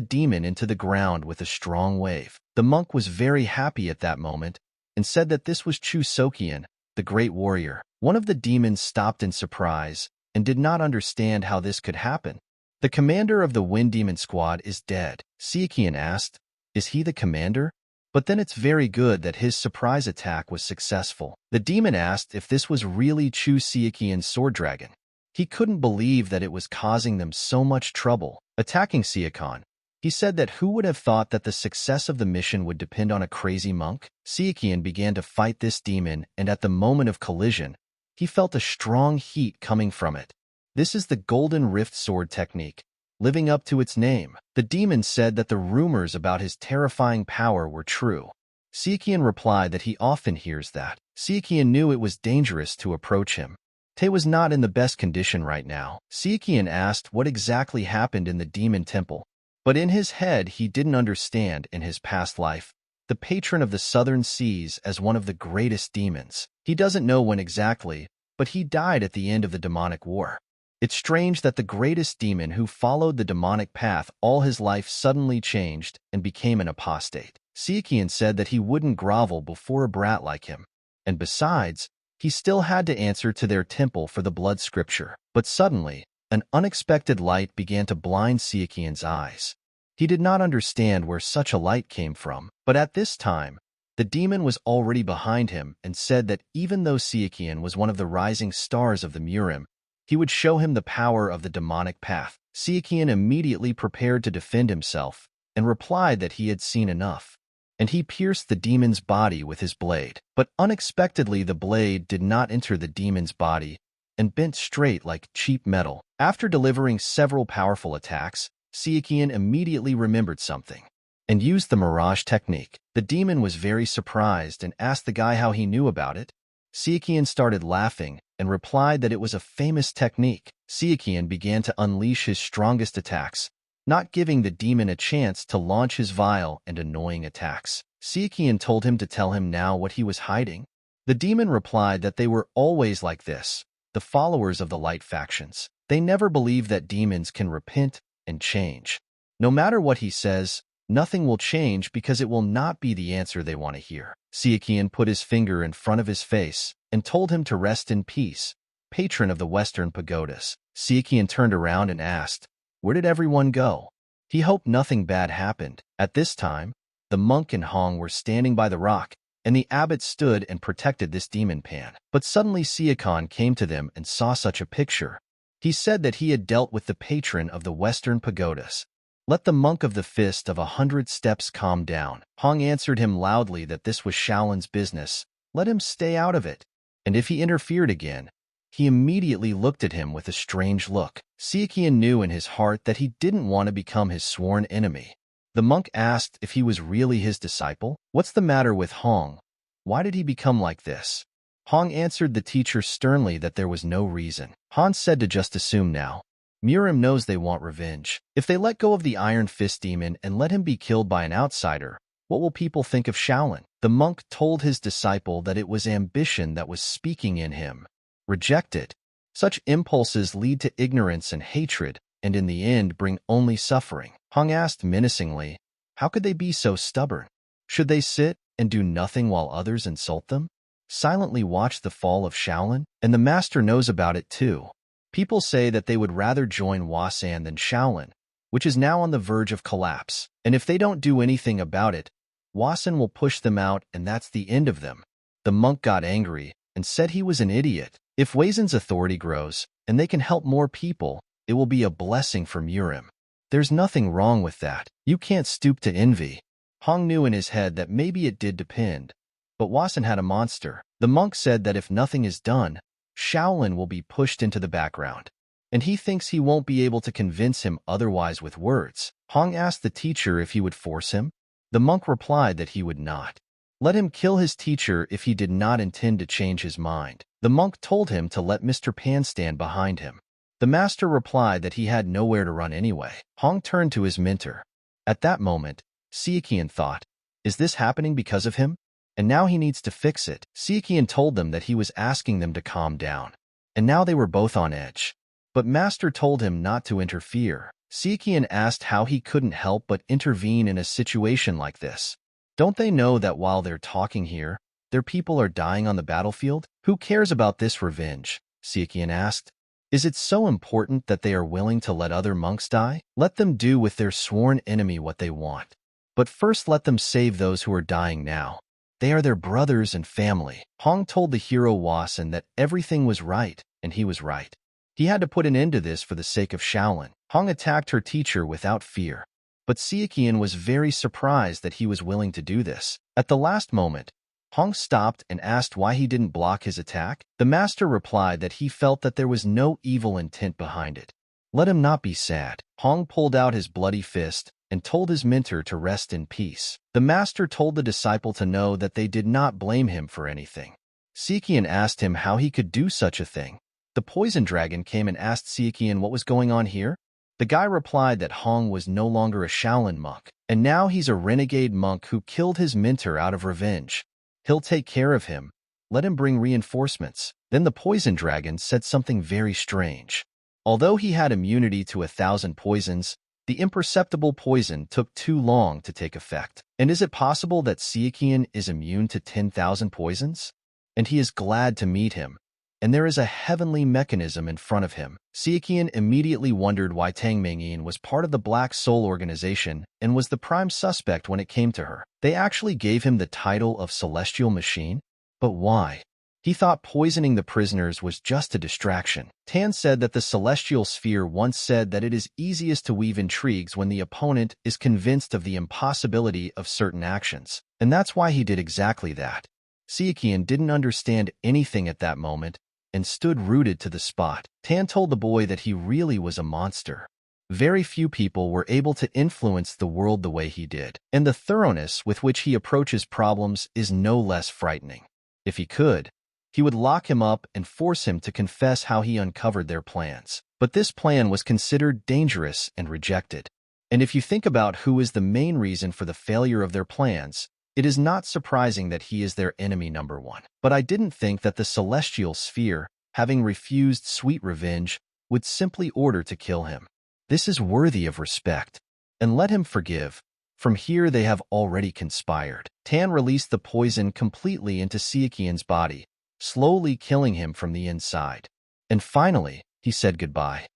demon into the ground with a strong wave. The monk was very happy at that moment and said that this was Chu Sokian, the great warrior. One of the demons stopped in surprise and did not understand how this could happen. "The commander of the Wind Demon Squad is dead," Sichuan asked. "Is he the commander? But then it's very good that his surprise attack was successful." The demon asked if this was really Chu Sichuan's sword dragon. He couldn't believe that it was causing them so much trouble, attacking Sichuan. He said that who would have thought that the success of the mission would depend on a crazy monk? Sichuan began to fight this demon, and at the moment of collision, he felt a strong heat coming from it. This is the Golden Rift Sword technique, living up to its name. The demon said that the rumors about his terrifying power were true. Sichuan replied that he often hears that. Sichuan knew it was dangerous to approach him. Tay was not in the best condition right now. Sichuan asked what exactly happened in the demon temple, but in his head he didn't understand in his past life the patron of the southern seas as one of the greatest demons. He doesn't know when exactly, but he died at the end of the demonic war. It's strange that the greatest demon who followed the demonic path all his life suddenly changed and became an apostate. Sichuan said that he wouldn't grovel before a brat like him, and besides, he still had to answer to their temple for the blood scripture. But suddenly, an unexpected light began to blind Sichuan's eyes. He did not understand where such a light came from, but at this time, the demon was already behind him and said that even though Sichuan was one of the rising stars of the MURIM, he would show him the power of the demonic path. Sichuan immediately prepared to defend himself and replied that he had seen enough, and he pierced the demon's body with his blade. But unexpectedly the blade did not enter the demon's body and bent straight like cheap metal. After delivering several powerful attacks, Sichuan immediately remembered something and used the mirage technique. The demon was very surprised and asked the guy how he knew about it. Sichuan started laughing and replied that it was a famous technique. Sichuan began to unleash his strongest attacks, not giving the demon a chance to launch his vile and annoying attacks. Sichuan told him to tell him now what he was hiding. The demon replied that they were always like this, the followers of the light factions. They never believe that demons can repent and change. No matter what he says, nothing will change because it will not be the answer they want to hear. Sichuan put his finger in front of his face and told him to rest in peace, patron of the Western Pagodas. Sichuan turned around and asked, "Where did everyone go?" He hoped nothing bad happened. At this time, the monk and Hong were standing by the rock, and the abbot stood and protected this demon Pan. But suddenly Sichuan came to them and saw such a picture. He said that he had dealt with the patron of the Western Pagodas. "Let the monk of the Fist of 100 Steps calm down." Hong answered him loudly that this was Shaolin's business. Let him stay out of it, and if he interfered again, He immediately looked at him with a strange look. Sichuan knew in his heart that he didn't want to become his sworn enemy. The monk asked if he was really his disciple. "What's the matter with Hong? Why did he become like this?" Hong answered the teacher sternly that there was no reason. Han said to just assume now. MURIM knows they want revenge. If they let go of the Iron Fist demon and let him be killed by an outsider, what will people think of Shaolin? The monk told his disciple that it was ambition that was speaking in him. Reject it. Such impulses lead to ignorance and hatred, and in the end bring only suffering. Hong asked menacingly, how could they be so stubborn? Should they sit and do nothing while others insult them? Silently watch the fall of Shaolin? And the master knows about it too. People say that they would rather join Wasan than Shaolin, which is now on the verge of collapse. And if they don't do anything about it, Wasan will push them out and that's the end of them. The monk got angry and said he was an idiot. If Wasan's authority grows and they can help more people, it will be a blessing for MURIM. There's nothing wrong with that. You can't stoop to envy. Hong knew in his head that maybe it did depend, but Wasan had a monster. The monk said that if nothing is done, Shaolin will be pushed into the background, and he thinks he won't be able to convince him otherwise with words. Hong asked the teacher if he would force him. The monk replied that he would not. Let him kill his teacher if he did not intend to change his mind. The monk told him to let Mr. Pan stand behind him. The master replied that he had nowhere to run anyway. Hong turned to his mentor. At that moment, Sichuan thought, is this happening because of him? And now he needs to fix it. Sichuan told them that he was asking them to calm down. And now they were both on edge. But master told him not to interfere. Sichuan asked how he couldn't help but intervene in a situation like this. Don't they know that while they're talking here, their people are dying on the battlefield? Who cares about this revenge? Sichuan asked. Is it so important that they are willing to let other monks die? Let them do with their sworn enemy what they want. But first let them save those who are dying now. They are their brothers and family. Hong told the hero Wasan that everything was right, and he was right. He had to put an end to this for the sake of Shaolin. Hong attacked her teacher without fear. But Sichuan was very surprised that he was willing to do this. At the last moment, Hong stopped and asked why he didn't block his attack. The master replied that he felt that there was no evil intent behind it. Let him not be sad. Hong pulled out his bloody fist and told his mentor to rest in peace. The master told the disciple to know that they did not blame him for anything. Sichuan asked him how he could do such a thing. The poison dragon came and asked Sichuan what was going on here. The guy replied that Hong was no longer a Shaolin monk, and now he's a renegade monk who killed his mentor out of revenge. He'll take care of him. Let him bring reinforcements. Then the poison dragon said something very strange. Although he had immunity to 1,000 poisons, the imperceptible poison took too long to take effect. And is it possible that Sichuan is immune to 10,000 poisons? And he is glad to meet him. And there is a heavenly mechanism in front of him. Sichuan immediately wondered why Tang Mengyin was part of the Black Soul organization and was the prime suspect when it came to her. They actually gave him the title of Celestial Machine? But why? He thought poisoning the prisoners was just a distraction. Tan said that the Celestial Sphere once said that it is easiest to weave intrigues when the opponent is convinced of the impossibility of certain actions. And that's why he did exactly that. Sichuan didn't understand anything at that moment and stood rooted to the spot. Tan told the boy that he really was a monster. Very few people were able to influence the world the way he did, and the thoroughness with which he approaches problems is no less frightening. If he could, he would lock him up and force him to confess how he uncovered their plans. But this plan was considered dangerous and rejected. And if you think about who is the main reason for the failure of their plans, it is not surprising that he is their enemy number one. But I didn't think that the Celestial Sphere, having refused sweet revenge, would simply order to kill him. This is worthy of respect. And let him forgive. From here they have already conspired. Tan released the poison completely into Sichuan's body, slowly killing him from the inside. And finally, he said goodbye.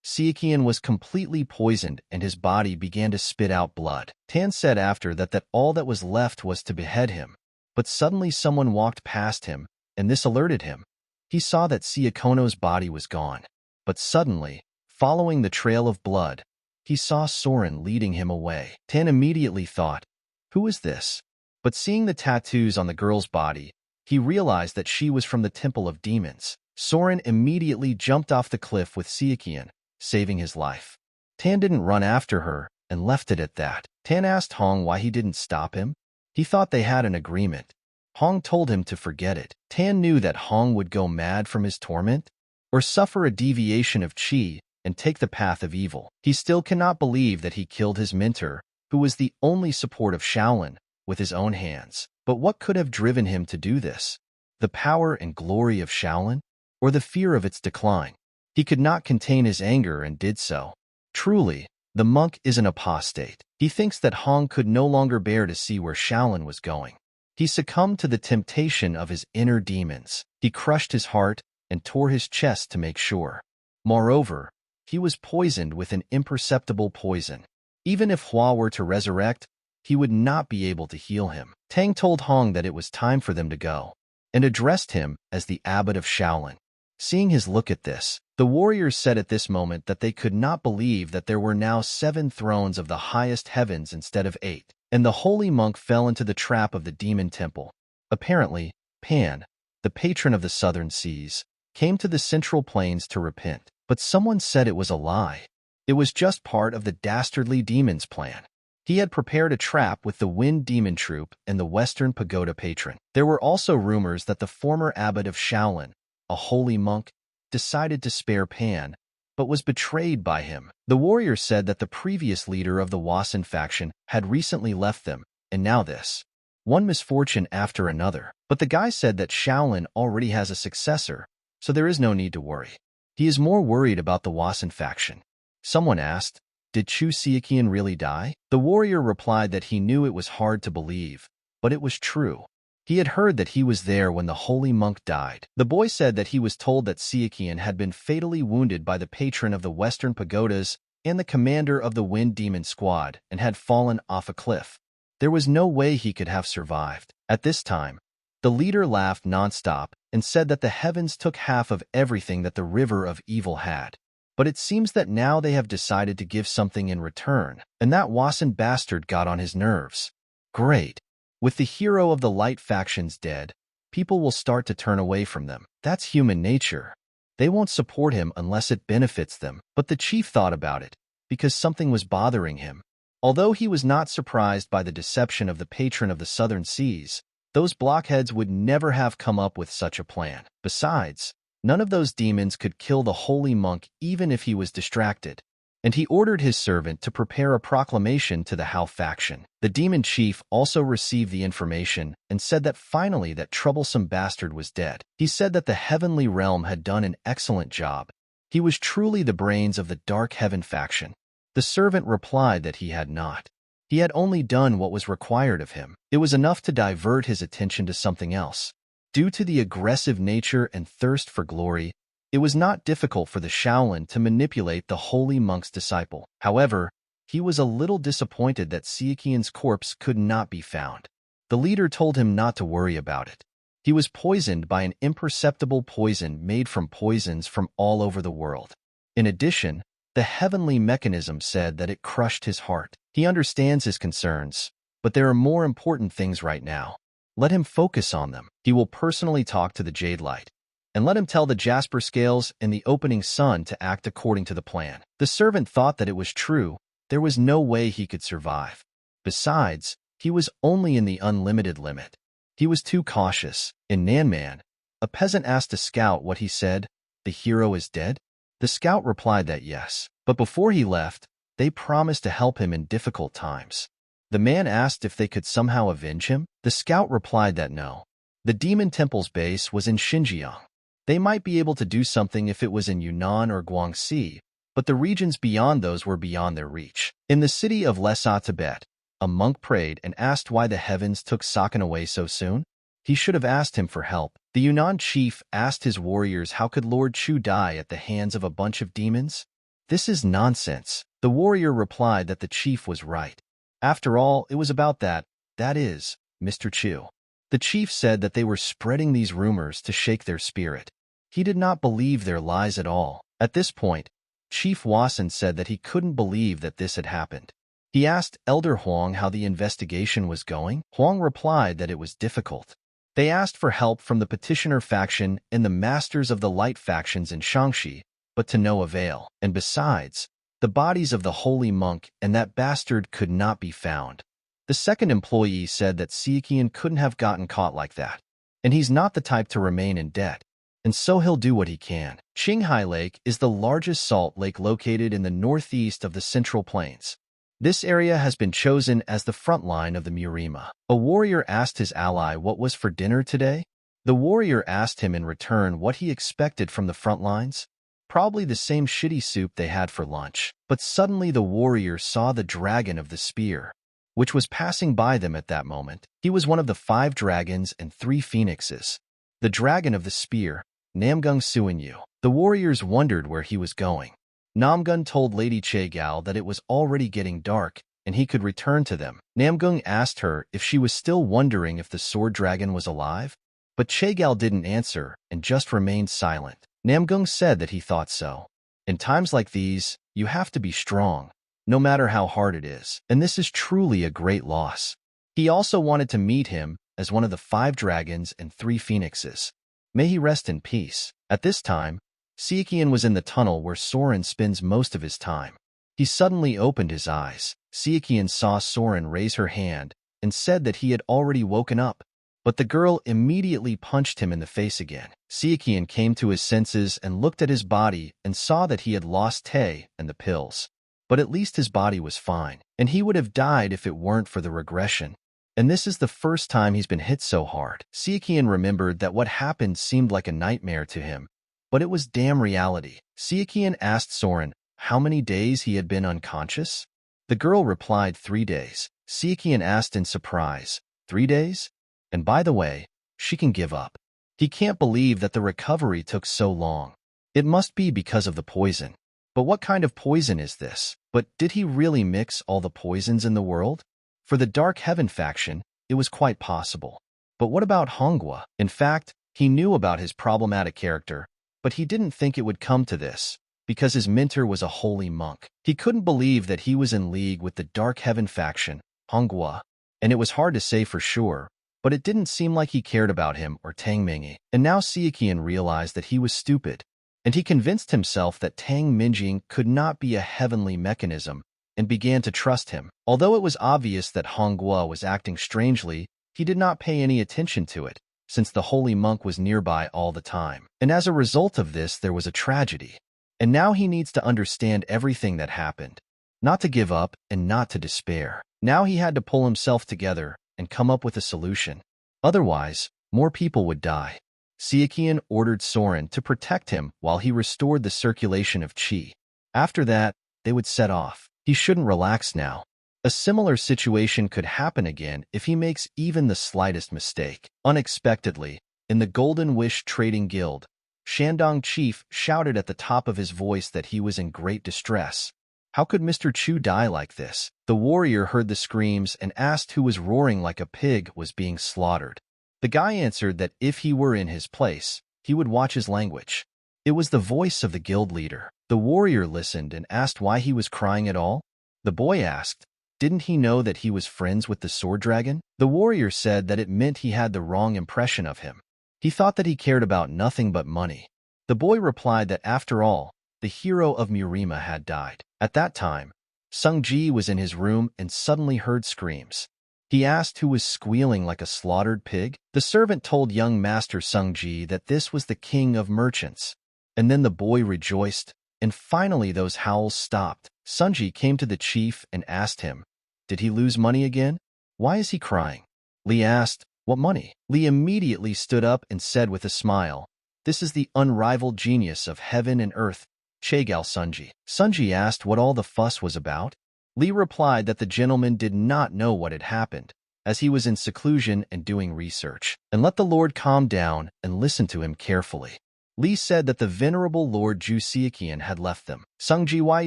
Sichuan was completely poisoned and his body began to spit out blood. Tan said after that all that was left was to behead him. But suddenly someone walked past him, and this alerted him. He saw that Siakono's body was gone. But suddenly, following the trail of blood, he saw Soren leading him away. Tan immediately thought, who is this? But seeing the tattoos on the girl's body, he realized that she was from the Temple of Demons. Soren immediately jumped off the cliff with Sichuan, saving his life. Tan didn't run after her and left it at that. Tan asked Hong why he didn't stop him. He thought they had an agreement. Hong told him to forget it. Tan knew that Hong would go mad from his torment, or suffer a deviation of qi and take the path of evil. He still cannot believe that he killed his mentor, who was the only support of Shaolin, with his own hands. But what could have driven him to do this? The power and glory of Shaolin, or the fear of its decline? He could not contain his anger and did so. Truly, the monk is an apostate. He thinks that Hong could no longer bear to see where Shaolin was going. He succumbed to the temptation of his inner demons. He crushed his heart and tore his chest to make sure. Moreover, he was poisoned with an imperceptible poison. Even if Hua were to resurrect, he would not be able to heal him. Tang told Hong that it was time for them to go, and addressed him as the abbot of Shaolin. Seeing his look at this, the warriors said at this moment that they could not believe that there were now 7 thrones of the highest heavens instead of 8, and the holy monk fell into the trap of the demon temple. Apparently, Pan, the patron of the southern seas, came to the central plains to repent, but someone said it was a lie. It was just part of the dastardly demon's plan. He had prepared a trap with the Wind Demon Troop and the Western Pagoda patron. There were also rumors that the former abbot of Shaolin, a holy monk, decided to spare Pan, but was betrayed by him. The warrior said that the previous leader of the Wasan faction had recently left them, and now this. One misfortune after another. But the guy said that Shaolin already has a successor, so there is no need to worry. He is more worried about the Wasan faction. Someone asked, "Did Chu Sichuan really die?" The warrior replied that he knew it was hard to believe, but it was true. He had heard that he was there when the holy monk died. The boy said that he was told that Sichuan had been fatally wounded by the patron of the Western Pagodas and the commander of the Wind Demon Squad and had fallen off a cliff. There was no way he could have survived. At this time, the leader laughed nonstop and said that the heavens took half of everything that the river of evil had. But it seems that now they have decided to give something in return, and that Wasan bastard got on his nerves. Great. With the hero of the light factions dead, people will start to turn away from them. That's human nature. They won't support him unless it benefits them. But the chief thought about it, because something was bothering him. Although he was not surprised by the deception of the patron of the southern seas, those blockheads would never have come up with such a plan. Besides, none of those demons could kill the holy monk even if he was distracted. And he ordered his servant to prepare a proclamation to the Hao faction. The demon chief also received the information and said that finally that troublesome bastard was dead. He said that the heavenly realm had done an excellent job. He was truly the brains of the Dark Heaven faction. The servant replied that he had not. He had only done what was required of him. It was enough to divert his attention to something else. Due to the aggressive nature and thirst for glory, it was not difficult for the Shaolin to manipulate the holy monk's disciple. However, he was a little disappointed that Sichuan's corpse could not be found. The leader told him not to worry about it. He was poisoned by an imperceptible poison made from poisons from all over the world. In addition, the heavenly mechanism said that it crushed his heart. He understands his concerns, but there are more important things right now. Let him focus on them. He will personally talk to the Jade Light, and let him tell the Jasper Scales and the Opening Sun to act according to the plan. The servant thought that it was true. There was no way he could survive. Besides, he was only in the unlimited limit. He was too cautious. In Nanman, a peasant asked a scout what he said. The hero is dead? The scout replied that yes, but before he left, they promised to help him in difficult times. The man asked if they could somehow avenge him. The scout replied that no. The demon temple's base was in Xinjiang. They might be able to do something if it was in Yunnan or Guangxi, but the regions beyond those were beyond their reach. In the city of Lhasa, Tibet, a monk prayed and asked why the heavens took Sakan away so soon. He should have asked him for help. The Yunnan chief asked his warriors how could Lord Chu die at the hands of a bunch of demons? This is nonsense. The warrior replied that the chief was right. After all, it was about that is, Mr. Chu. The chief said that they were spreading these rumors to shake their spirit. He did not believe their lies at all. At this point, Chief Wasan said that he couldn't believe that this had happened. He asked Elder Huang how the investigation was going. Huang replied that it was difficult. They asked for help from the petitioner faction and the masters of the light factions in Shaanxi, but to no avail. And besides, the bodies of the holy monk and that bastard could not be found. The second employee said that Sichuan couldn't have gotten caught like that, and he's not the type to remain in debt, and so he'll do what he can. Qinghai Lake is the largest salt lake located in the northeast of the Central Plains. This area has been chosen as the front line of the MURIM. A warrior asked his ally what was for dinner today. The warrior asked him in return what he expected from the front lines. Probably the same shitty soup they had for lunch. But suddenly the warrior saw the dragon of the spear, which was passing by them at that moment. He was one of the 5 dragons and 3 phoenixes. The dragon of the spear, Namgung Suinyu. The warriors wondered where he was going. Namgung told Lady Chaegao that it was already getting dark and he could return to them. Namgung asked her if she was still wondering if the sword dragon was alive, but Chaegao didn't answer and just remained silent. Namgung said that he thought so. In times like these, you have to be strong, no matter how hard it is, and this is truly a great loss. He also wanted to meet him as one of the 5 dragons and 3 phoenixes. May he rest in peace. At this time, Sichuan was in the tunnel where Soren spends most of his time. He suddenly opened his eyes. Sichuan saw Soren raise her hand and said that he had already woken up, but the girl immediately punched him in the face again. Sichuan came to his senses and looked at his body and saw that he had lost Tay and the pills. But at least his body was fine, and he would have died if it weren't for the regression. And this is the first time he's been hit so hard. Sichuan remembered that what happened seemed like a nightmare to him, but it was damn reality. Sichuan asked Soren how many days he had been unconscious. The girl replied 3 days. Sichuan asked in surprise, 3 days? And by the way, she can give up. He can't believe that the recovery took so long. It must be because of the poison. But what kind of poison is this? But did he really mix all the poisons in the world? For the Dark Heaven faction, it was quite possible. But what about Hongwa? In fact, he knew about his problematic character, but he didn't think it would come to this, because his mentor was a holy monk. He couldn't believe that he was in league with the Dark Heaven faction, Hongwa, and it was hard to say for sure, but it didn't seem like he cared about him or Tang Mingjing. And now Sichuan realized that he was stupid, and he convinced himself that Tang Mingjing could not be a heavenly mechanism, and began to trust him. Although it was obvious that Hongwa was acting strangely, he did not pay any attention to it, since the holy monk was nearby all the time. And as a result of this, there was a tragedy. And now he needs to understand everything that happened, not to give up and not to despair. Now he had to pull himself together and come up with a solution. Otherwise, more people would die. Sichuan ordered Soren to protect him while he restored the circulation of qi. After that, they would set off. He shouldn't relax now. A similar situation could happen again if he makes even the slightest mistake. Unexpectedly, in the Golden Wish Trading Guild, Shandong Chief shouted at the top of his voice that he was in great distress. How could Mr. Chu die like this? The warrior heard the screams and asked who was roaring like a pig was being slaughtered. The guy answered that if he were in his place, he would watch his language. It was the voice of the guild leader. The warrior listened and asked why he was crying at all. The boy asked, didn't he know that he was friends with the sword dragon? The warrior said that it meant he had the wrong impression of him. He thought that he cared about nothing but money. The boy replied that after all, the hero of MURIM had died. At that time, Sung Ji was in his room and suddenly heard screams. He asked who was squealing like a slaughtered pig. The servant told young Master Sung Ji that this was the king of merchants. And then the boy rejoiced, and finally those howls stopped. Sunji came to the chief and asked him, did he lose money again? Why is he crying? Li asked, what money? Li immediately stood up and said with a smile, this is the unrivaled genius of heaven and earth, Chaegao Sunji. Sunji asked what all the fuss was about. Li replied that the gentleman did not know what had happened, as he was in seclusion and doing research, and let the Lord calm down and listen to him carefully. Li said that the venerable Lord Ju Sichuan had left them. Sung Ji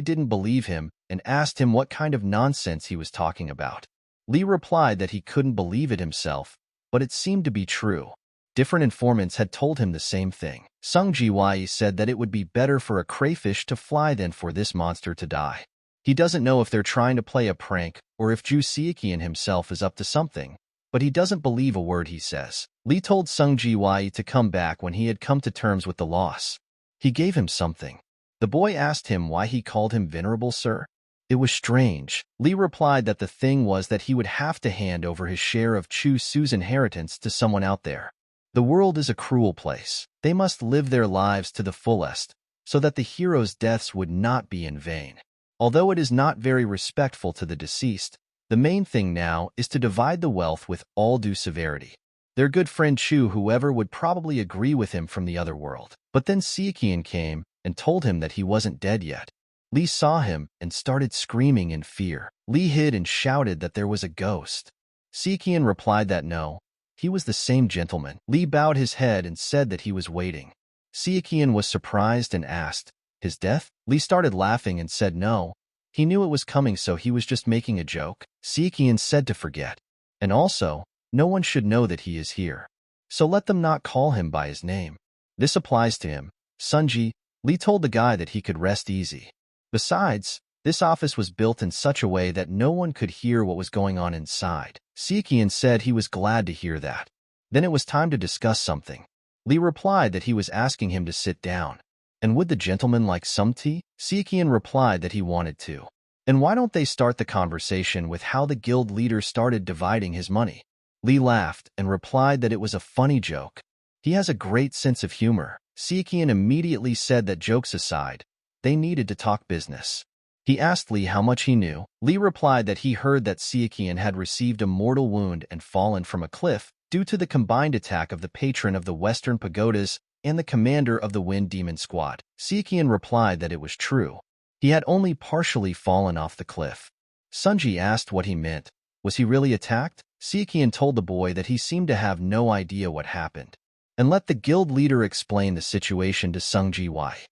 didn't believe him and asked him what kind of nonsense he was talking about. Li replied that he couldn't believe it himself, but it seemed to be true. Different informants had told him the same thing. Sung Ji said that it would be better for a crayfish to fly than for this monster to die. He doesn't know if they're trying to play a prank or if Ju Sichuan himself is up to something, but he doesn't believe a word he says. Li told Sung Ji to come back when he had come to terms with the loss. He gave him something. The boy asked him why he called him venerable, sir. It was strange. Li replied that the thing was that he would have to hand over his share of Chu Su's inheritance to someone out there. The world is a cruel place. They must live their lives to the fullest, so that the heroes' deaths would not be in vain. Although it is not very respectful to the deceased, the main thing now is to divide the wealth with all due severity. Their good friend Chu, whoever, would probably agree with him from the other world. But then Sichuan came and told him that he wasn't dead yet. Li saw him and started screaming in fear. Li hid and shouted that there was a ghost. Sichuan replied that no, he was the same gentleman. Li bowed his head and said that he was waiting. Sichuan was surprised and asked, "His death?" Li started laughing and said no. He knew it was coming, so he was just making a joke. Sichuan said to forget. And also, no one should know that he is here. So let them not call him by his name. This applies to him. Sunji, Li told the guy that he could rest easy. Besides, this office was built in such a way that no one could hear what was going on inside. Sichuan said he was glad to hear that. Then it was time to discuss something. Li replied that he was asking him to sit down. And would the gentleman like some tea? Sichuan replied that he wanted to. And why don't they start the conversation with how the guild leader started dividing his money? Li laughed and replied that it was a funny joke. He has a great sense of humor. Sichuan immediately said that jokes aside, they needed to talk business. He asked Li how much he knew. Li replied that he heard that Sichuan had received a mortal wound and fallen from a cliff due to the combined attack of the patron of the Western Pagodas and the commander of the Wind Demon Squad. Sichuan replied that it was true. He had only partially fallen off the cliff. Sunji asked what he meant. Was he really attacked? Sichuan told the boy that he seemed to have no idea what happened, and let the guild leader explain the situation to Sung Ji.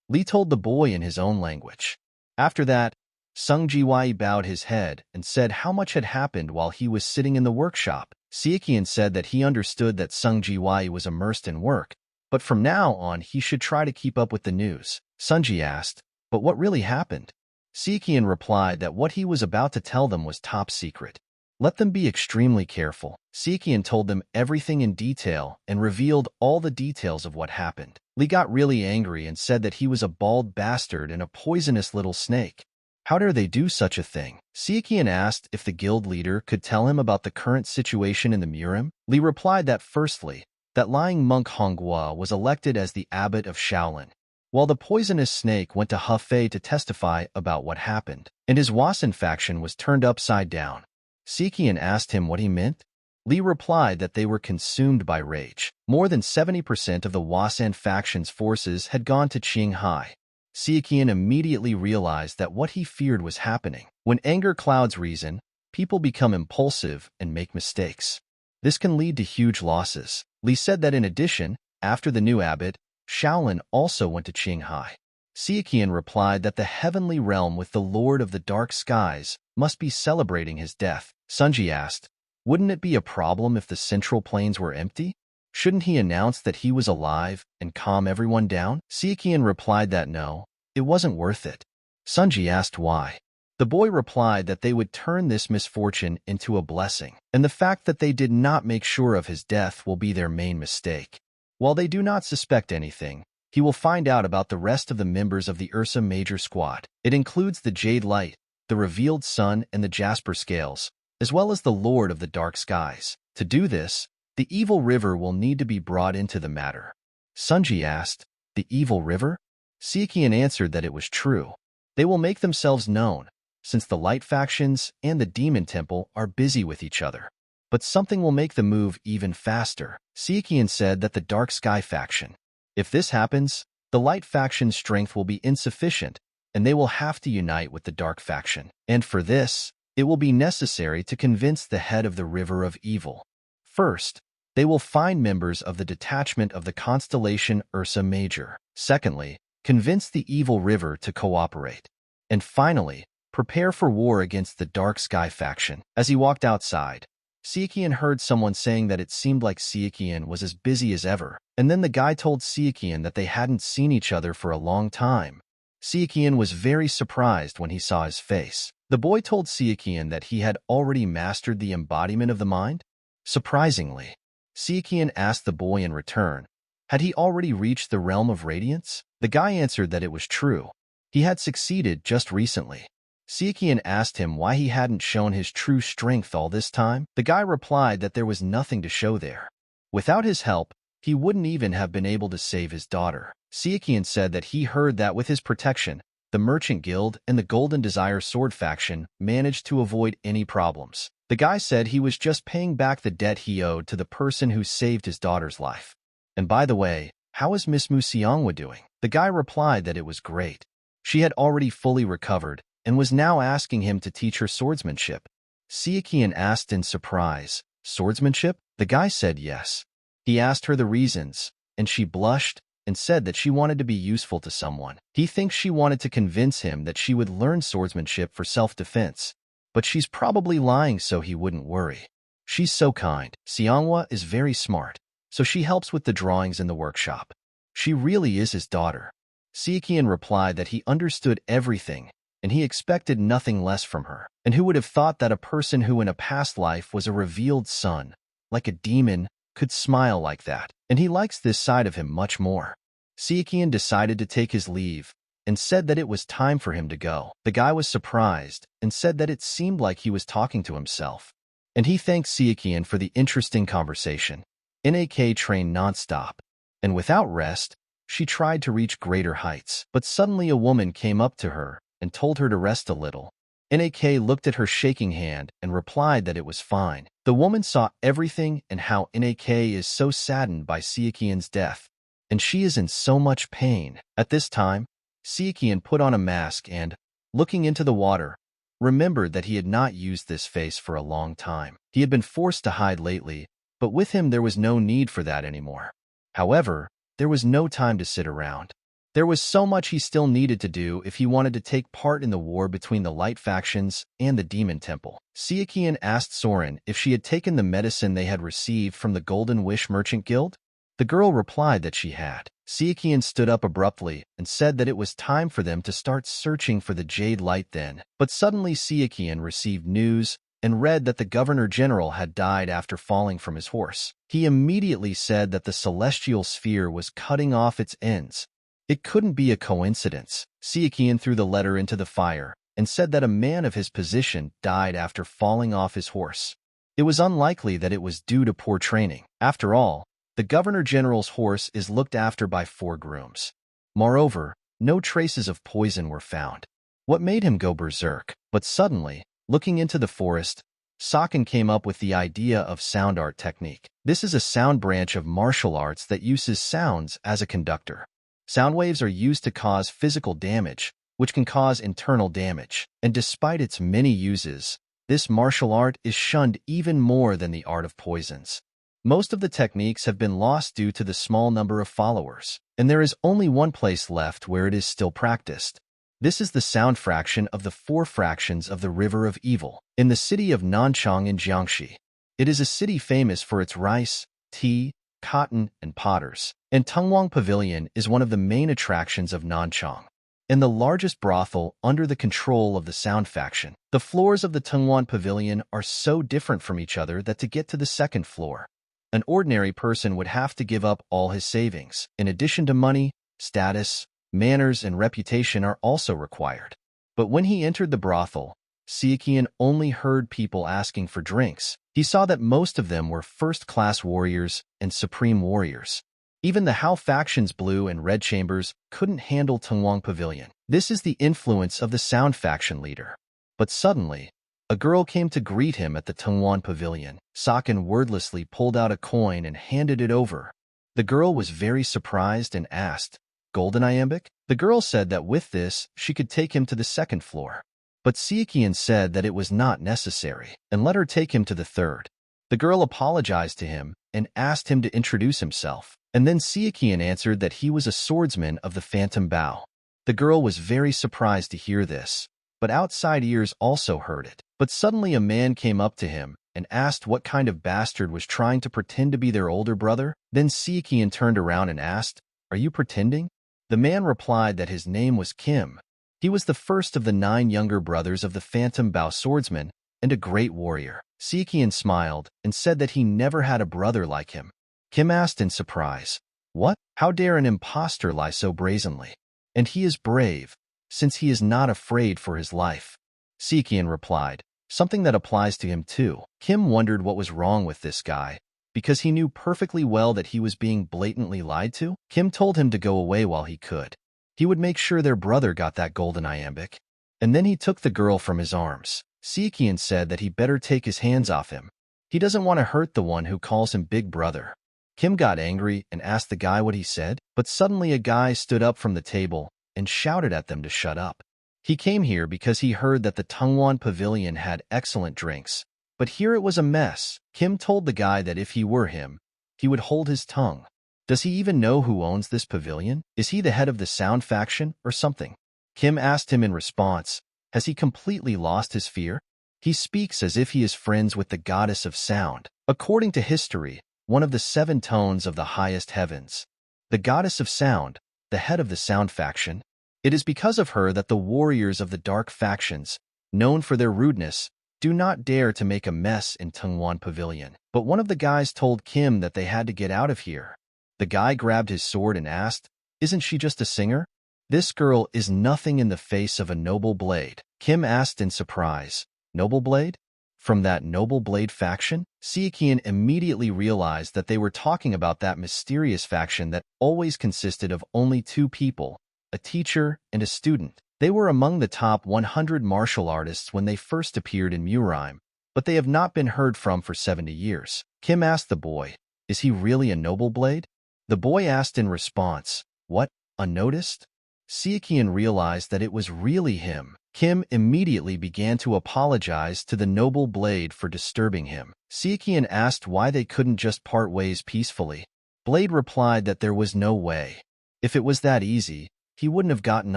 Li told the boy in his own language. After that, Sung Ji bowed his head and said how much had happened while he was sitting in the workshop. Sichuan said that he understood that Sung Ji was immersed in work, but from now on he should try to keep up with the news. Sunji asked, "But what really happened?" Sichuan replied that what he was about to tell them was top secret. Let them be extremely careful. Sichuan told them everything in detail and revealed all the details of what happened. Li got really angry and said that he was a bald bastard and a poisonous little snake. How dare they do such a thing? Sichuan asked if the guild leader could tell him about the current situation in the MURIM. Li replied that firstly, that lying monk Honghua was elected as the abbot of Shaolin, while the poisonous snake went to Hefei to testify about what happened, and his Wasan faction was turned upside down. Sichuan asked him what he meant. Li replied that they were consumed by rage. More than 70% of the Wasan faction's forces had gone to Qinghai. Sichuan immediately realized that what he feared was happening. When anger clouds reason, people become impulsive and make mistakes. This can lead to huge losses. Li said that in addition, after the new abbot, Shaolin also went to Qinghai. Sichuan replied that the heavenly realm with the Lord of the Dark Skies must be celebrating his death. Sunji asked, wouldn't it be a problem if the central plains were empty? Shouldn't he announce that he was alive and calm everyone down? Sichuan replied that no, it wasn't worth it. Sunji asked why. The boy replied that they would turn this misfortune into a blessing, and the fact that they did not make sure of his death will be their main mistake. While they do not suspect anything, he will find out about the rest of the members of the Ursa Major Squad. It includes the Jade Light, the Revealed Sun, and the Jasper Scales, as well as the Lord of the Dark Skies. To do this, the Evil River will need to be brought into the matter. Sunji asked, the Evil River? Sichuan answered that it was true. They will make themselves known, since the Light factions and the Demon Temple are busy with each other. But something will make the move even faster. Sichuan said that the Dark Sky faction. If this happens, the Light faction's strength will be insufficient, and they will have to unite with the Dark faction. And for this, it will be necessary to convince the head of the River of Evil. First, they will find members of the detachment of the constellation Ursa Major. Secondly, convince the Evil River to cooperate. And finally, prepare for war against the Dark Sky faction. As he walked outside, Sichuan heard someone saying that it seemed like Sichuan was as busy as ever, and then the guy told Sichuan that they hadn't seen each other for a long time. Sichuan was very surprised when he saw his face. The boy told Sichuan that he had already mastered the embodiment of the mind. Surprisingly, Sichuan asked the boy in return, had he already reached the realm of radiance? The guy answered that it was true. He had succeeded just recently. Sichuan asked him why he hadn't shown his true strength all this time. The guy replied that there was nothing to show there. Without his help, he wouldn't even have been able to save his daughter. Sichuan said that he heard that with his protection, the Merchant Guild and the Golden Desire Sword faction managed to avoid any problems. The guy said he was just paying back the debt he owed to the person who saved his daughter's life. And by the way, how is Miss Musiangwa doing? The guy replied that it was great. She had already fully recovered and was now asking him to teach her swordsmanship. Sichuan asked in surprise, swordsmanship? The guy said yes. He asked her the reasons, and she blushed and said that she wanted to be useful to someone. He thinks she wanted to convince him that she would learn swordsmanship for self-defense, but she's probably lying so he wouldn't worry. She's so kind. Siangwa is very smart, so she helps with the drawings in the workshop. She really is his daughter. Sichuan replied that he understood everything, and he expected nothing less from her. And who would have thought that a person who in a past life was a revealed son, like a demon, could smile like that? And he likes this side of him much more. Sichuan decided to take his leave and said that it was time for him to go. The guy was surprised and said that it seemed like he was talking to himself. And he thanked Sichuan for the interesting conversation. NAK trained non-stop, and without rest, she tried to reach greater heights. But suddenly a woman came up to her and told her to rest a little. NAK looked at her shaking hand and replied that it was fine. The woman saw everything and how NAK is so saddened by Sichuan's death, and she is in so much pain. At this time, Sichuan put on a mask and, looking into the water, remembered that he had not used this face for a long time. He had been forced to hide lately, but with him there was no need for that anymore. However, there was no time to sit around. There was so much he still needed to do if he wanted to take part in the war between the Light factions and the Demon Temple. Sichuan asked Soren if she had taken the medicine they had received from the Golden Wish Merchant Guild. The girl replied that she had. Sichuan stood up abruptly and said that it was time for them to start searching for the Jade Light then. But suddenly Sichuan received news and read that the Governor-General had died after falling from his horse. He immediately said that the celestial sphere was cutting off its ends. It couldn't be a coincidence. Sichuan threw the letter into the fire and said that a man of his position died after falling off his horse. It was unlikely that it was due to poor training. After all, the Governor-General's horse is looked after by 4 grooms. Moreover, no traces of poison were found. What made him go berserk? But suddenly, looking into the forest, Saken came up with the idea of sound art technique. This is a sound branch of martial arts that uses sounds as a conductor. Sound waves are used to cause physical damage, which can cause internal damage. And despite its many uses, this martial art is shunned even more than the art of poisons. Most of the techniques have been lost due to the small number of followers, and there is only one place left where it is still practiced. This is the sound fraction of the 4 fractions of the River of Evil, in the city of Nanchang in Jiangxi. It is a city famous for its rice, tea, cotton, and potters, and Tungwang Pavilion is one of the main attractions of Nanchang, and the largest brothel under the control of the sound faction. The floors of the Tungwang Pavilion are so different from each other that to get to the 2nd floor, an ordinary person would have to give up all his savings. In addition to money, status, manners, and reputation are also required. But when he entered the brothel, Sichuan only heard people asking for drinks. He saw that most of them were first-class warriors and supreme warriors. Even the Hao faction's blue and red chambers couldn't handle Tungwang Pavilion. This is the influence of the sound faction leader. But suddenly, a girl came to greet him at the Tungwang Pavilion. Saken wordlessly pulled out a coin and handed it over. The girl was very surprised and asked, "Golden iambic?" The girl said that with this, she could take him to the 2nd floor. But Sichuan said that it was not necessary, and let her take him to the 3rd. The girl apologized to him and asked him to introduce himself, and then Sichuan answered that he was a swordsman of the Phantom Bow. The girl was very surprised to hear this, but outside ears also heard it. But suddenly a man came up to him and asked what kind of bastard was trying to pretend to be their older brother. Then Sichuan turned around and asked, "Are you pretending?" The man replied that his name was Kim. He was the first of the 9 younger brothers of the Phantom Bow swordsman and a great warrior. Sichuan smiled and said that he never had a brother like him. Kim asked in surprise, "What? How dare an impostor lie so brazenly? And he is brave, since he is not afraid for his life." Sichuan replied, "Something that applies to him too." Kim wondered what was wrong with this guy, because he knew perfectly well that he was being blatantly lied to. Kim told him to go away while he could. He would make sure their brother got that golden iambic. And then he took the girl from his arms. Sichuan said that he better take his hands off him. He doesn't want to hurt the one who calls him big brother. Kim got angry and asked the guy what he said, but suddenly a guy stood up from the table and shouted at them to shut up. He came here because he heard that the Tongwan Pavilion had excellent drinks, but here it was a mess. Kim told the guy that if he were him, he would hold his tongue. Does he even know who owns this pavilion? Is he the head of the Sound faction or something? Kim asked him in response, has he completely lost his fear? He speaks as if he is friends with the goddess of sound. According to history, one of the 7 tones of the highest heavens, the goddess of sound, the head of the Sound faction. It is because of her that the warriors of the dark factions, known for their rudeness, do not dare to make a mess in Tongwan Pavilion. But one of the guys told Kim that they had to get out of here. The guy grabbed his sword and asked, "Isn't she just a singer? This girl is nothing in the face of a noble blade." Kim asked in surprise, "Noble blade? From that noble blade faction?" Sichuan immediately realized that they were talking about that mysterious faction that always consisted of only 2 people, a teacher and a student. They were among the top 100 martial artists when they first appeared in MURIM, but they have not been heard from for 70 years. Kim asked the boy, "Is he really a noble blade?" The boy asked in response, "What, unnoticed?" Sichuan realized that it was really him. Kim immediately began to apologize to the noble blade for disturbing him. Sichuan asked why they couldn't just part ways peacefully. Blade replied that there was no way. If it was that easy, he wouldn't have gotten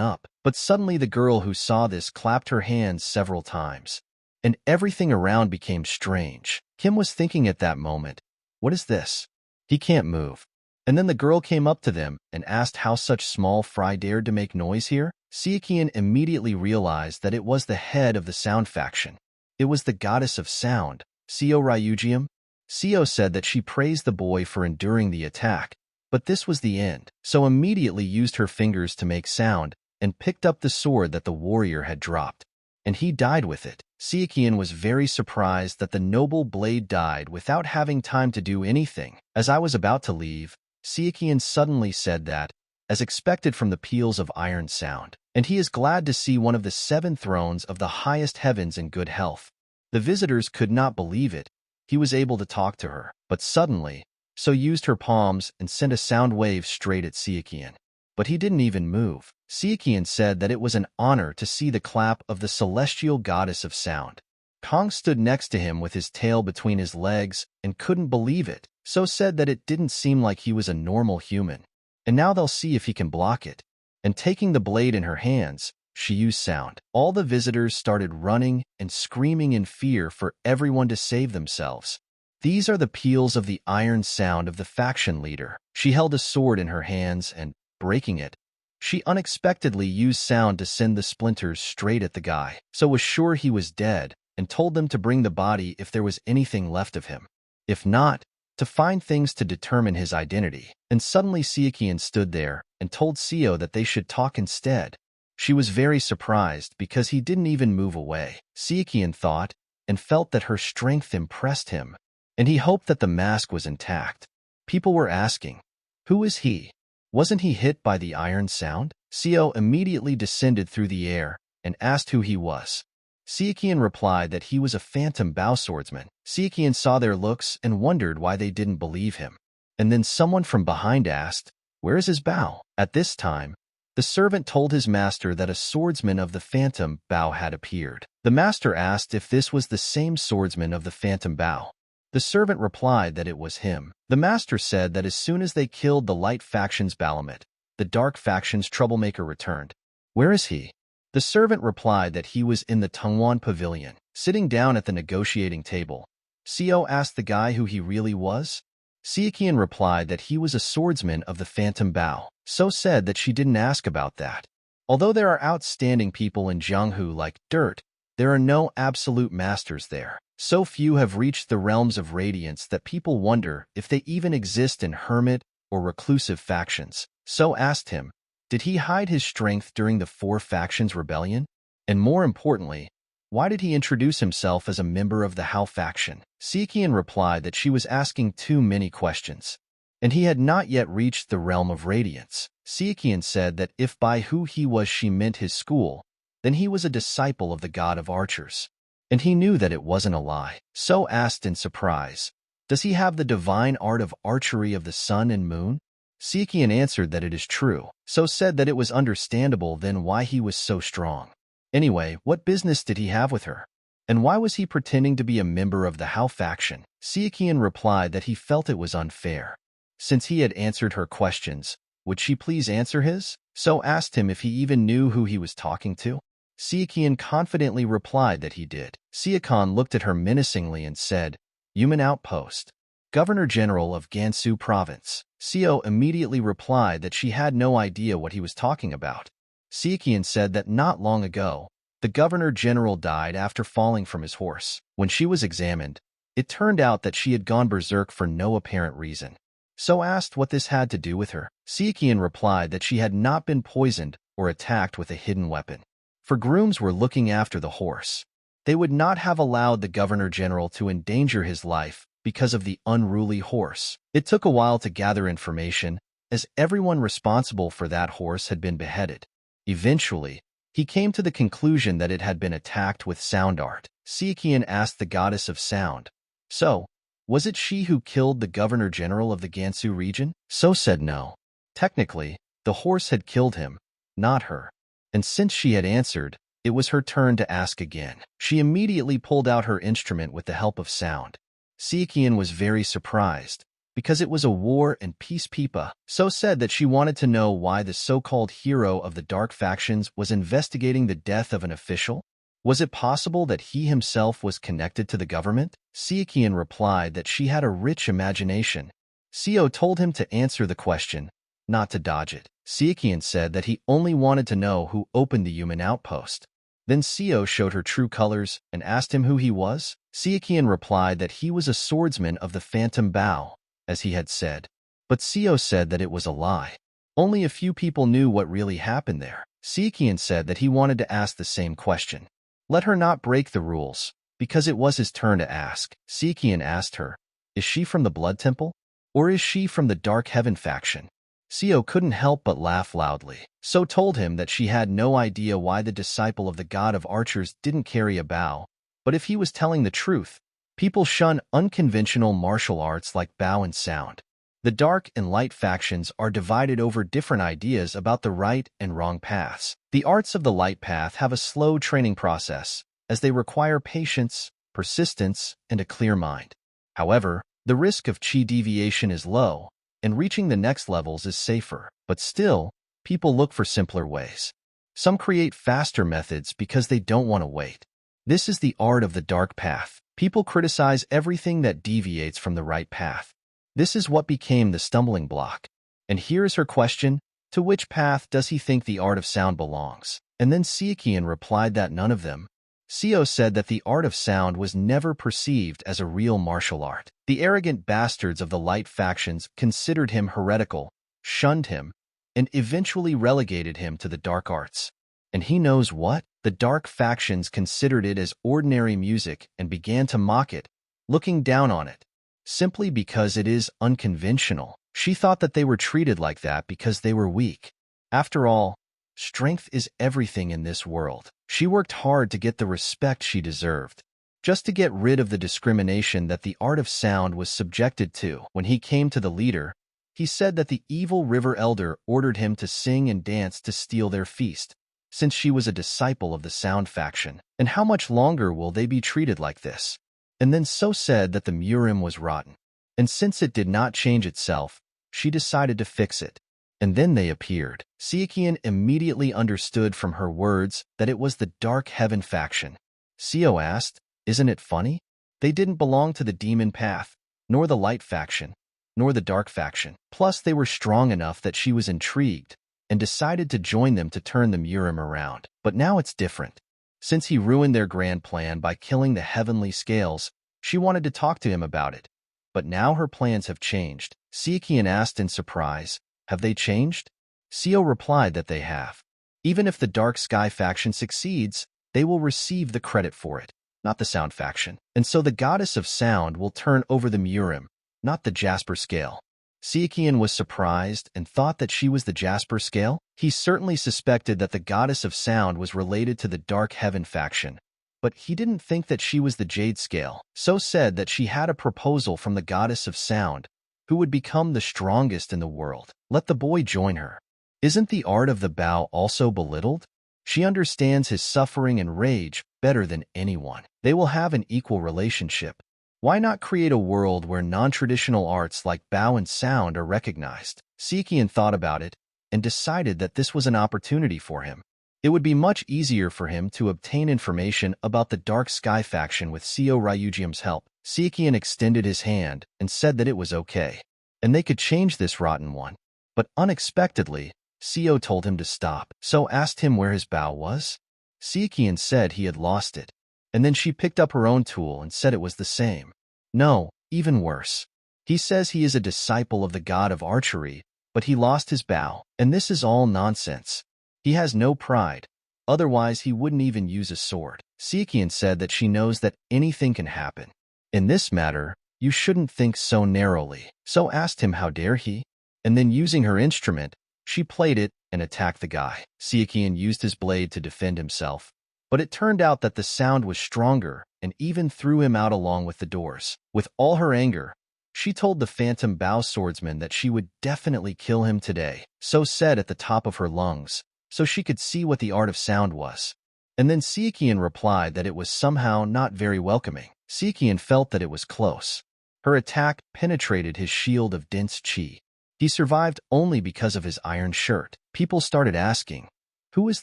up. But suddenly the girl who saw this clapped her hands several times, and everything around became strange. Kim was thinking at that moment, what is this? He can't move. And then the girl came up to them and asked how such small fry dared to make noise here. Sichuan immediately realized that it was the head of the Sound faction. It was the goddess of sound, Seo Ryujium. Seo said that she praised the boy for enduring the attack, but this was the end, so immediately used her fingers to make sound and picked up the sword that the warrior had dropped, and he died with it. Sichuan was very surprised that the noble blade died without having time to do anything. As I was about to leave, Sichuan suddenly said that, as expected from the peals of iron sound, and he is glad to see one of the 7 thrones of the highest heavens in good health. The visitors could not believe it. He was able to talk to her, but suddenly, so used her palms and sent a sound wave straight at Sichuan. But he didn't even move. Sichuan said that it was an honor to see the clap of the celestial goddess of sound. Kong stood next to him with his tail between his legs and couldn't believe it, so said that it didn't seem like he was a normal human. And now they'll see if he can block it. And taking the blade in her hands, she used sound. All the visitors started running and screaming in fear for everyone to save themselves. These are the peals of the iron sound of the faction leader. She held a sword in her hands and, breaking it, she unexpectedly used sound to send the splinters straight at the guy, so was sure he was dead, and told them to bring the body if there was anything left of him. If not, to find things to determine his identity. And suddenly Sichuan stood there and told Seo that they should talk instead. She was very surprised because he didn't even move away. Sichuan thought and felt that her strength impressed him, and he hoped that the mask was intact. People were asking, who is he? Wasn't he hit by the iron sound? Seo immediately descended through the air and asked who he was. Sichuan replied that he was a phantom bow swordsman. Sichuan saw their looks and wondered why they didn't believe him. And then someone from behind asked, where is his bow? At this time, the servant told his master that a swordsman of the phantom bow had appeared. The master asked if this was the same swordsman of the phantom bow. The servant replied that it was him. The master said that as soon as they killed the light faction's Balamet, the dark faction's troublemaker returned. Where is he? The servant replied that he was in the Tongwan Pavilion, sitting down at the negotiating table. Seo asked the guy who he really was. Sichuan replied that he was a swordsman of the phantom bow. So said that she didn't ask about that. Although there are outstanding people in Jianghu like dirt, There are no absolute masters there. So few have reached the realms of radiance that people wonder if they even exist in hermit or reclusive factions. So asked him, did he hide his strength during the Four Factions rebellion? And more importantly, why did he introduce himself as a member of the Hao faction? Sichuan replied that she was asking too many questions, and he had not yet reached the realm of radiance. Sichuan said that if by who he was she meant his school, then he was a disciple of the god of archers. And he knew that it wasn't a lie. So asked in surprise, does he have the divine art of archery of the sun and moon? Sichuan answered that it is true, so said that it was understandable then why he was so strong. Anyway, what business did he have with her? And why was he pretending to be a member of the Hao faction? Sichuan replied that he felt it was unfair. Since he had answered her questions, would she please answer his? So asked him if he even knew who he was talking to. Sichuan confidently replied that he did. Sichuan looked at her menacingly and said, Human Outpost, Governor General of Gansu Province. Seo immediately replied that she had no idea what he was talking about. Sichuan said that not long ago, the Governor General died after falling from his horse. When she was examined, it turned out that she had gone berserk for no apparent reason. So asked what this had to do with her. Sichuan replied that she had not been poisoned or attacked with a hidden weapon. For grooms were looking after the horse. They would not have allowed the Governor General to endanger his life because of the unruly horse. It took a while to gather information, as everyone responsible for that horse had been beheaded. Eventually, he came to the conclusion that it had been attacked with sound art. Sichuan asked the goddess of sound, so, was it she who killed the Governor General of the Gansu region? So said no. Technically, the horse had killed him, not her. And since she had answered, it was her turn to ask again. She immediately pulled out her instrument with the help of sound. Sichuan was very surprised, because it was a war and peace pipa. So said that she wanted to know why the so-called hero of the dark factions was investigating the death of an official. Was it possible that he himself was connected to the government? Sichuan replied that she had a rich imagination. Seo told him to answer the question, not to dodge it. Sichuan said that he only wanted to know who opened the human outpost. Then Seo showed her true colors and asked him who he was. Sichuan replied that he was a swordsman of the Phantom Bow, as he had said. But Seo said that it was a lie. Only a few people knew what really happened there. Sichuan said that he wanted to ask the same question. Let her not break the rules, because it was his turn to ask. Sichuan asked her, is she from the Blood Temple? Or is she from the Dark Heaven faction? Seo couldn't help but laugh loudly, so told him that she had no idea why the disciple of the god of archers didn't carry a bow, but if he was telling the truth, people shun unconventional martial arts like bow and sound. The dark and light factions are divided over different ideas about the right and wrong paths. The arts of the light path have a slow training process, as they require patience, persistence, and a clear mind. However, the risk of chi deviation is low, and reaching the next levels is safer. But still, people look for simpler ways. Some create faster methods because they don't want to wait. This is the art of the dark path. People criticize everything that deviates from the right path. This is what became the stumbling block. And here is her question, to which path does he think the art of sound belongs? And then Sichuan replied that none of them. Seo said that the art of sound was never perceived as a real martial art. The arrogant bastards of the light factions considered him heretical, shunned him, and eventually relegated him to the dark arts. And he knows what? The dark factions considered it as ordinary music and began to mock it, looking down on it, simply because it is unconventional. She thought that they were treated like that because they were weak. After all, strength is everything in this world. She worked hard to get the respect she deserved, just to get rid of the discrimination that the art of sound was subjected to. When he came to the leader, he said that the evil river elder ordered him to sing and dance to steal their feast, since she was a disciple of the sound faction. And how much longer will they be treated like this? And then So said that the MURIM was rotten, and since it did not change itself, she decided to fix it. And then they appeared. Sichuan immediately understood from her words that it was the Dark Heaven faction. Seo asked, isn't it funny? They didn't belong to the demon path, nor the light faction, nor the dark faction. Plus, they were strong enough that she was intrigued and decided to join them to turn the MURIM around. But now it's different. Since he ruined their grand plan by killing the heavenly scales, she wanted to talk to him about it. But now her plans have changed. Sichuan asked in surprise, "Have they changed?" Seo replied that they have. Even if the Dark Sky faction succeeds, they will receive the credit for it, not the Sound faction. And so the goddess of sound will turn over the MURIM, not the Jasper scale. Sichuan was surprised and thought that she was the Jasper scale. He certainly suspected that the goddess of sound was related to the Dark Heaven faction, but he didn't think that she was the Jade scale. So said that she had a proposal from the goddess of sound, who would become the strongest in the world. Let the boy join her. Isn't the art of the bow also belittled? She understands his suffering and rage better than anyone. They will have an equal relationship. Why not create a world where non-traditional arts like bow and sound are recognized? Sichuan thought about it and decided that this was an opportunity for him. It would be much easier for him to obtain information about the Dark Sky faction with Seo Ryujium's help. Sichuan extended his hand and said that it was okay, and they could change this rotten one. But unexpectedly, Seo told him to stop. So asked him where his bow was. Sichuan said he had lost it, and then she picked up her own tool and said it was the same. No, even worse. He says he is a disciple of the god of archery, but he lost his bow, and this is all nonsense. He has no pride, otherwise he wouldn't even use a sword. Sichuan said that she knows that anything can happen. In this matter, you shouldn't think so narrowly. So asked him how dare he, and then using her instrument, she played it and attacked the guy. Sichuan used his blade to defend himself, but it turned out that the sound was stronger and even threw him out along with the doors. With all her anger, she told the phantom bow swordsman that she would definitely kill him today. So said at the top of her lungs, so she could see what the art of sound was. And then Sichuan replied that it was somehow not very welcoming. Sichuan felt that it was close. Her attack penetrated his shield of dense chi. He survived only because of his iron shirt. People started asking, "Who is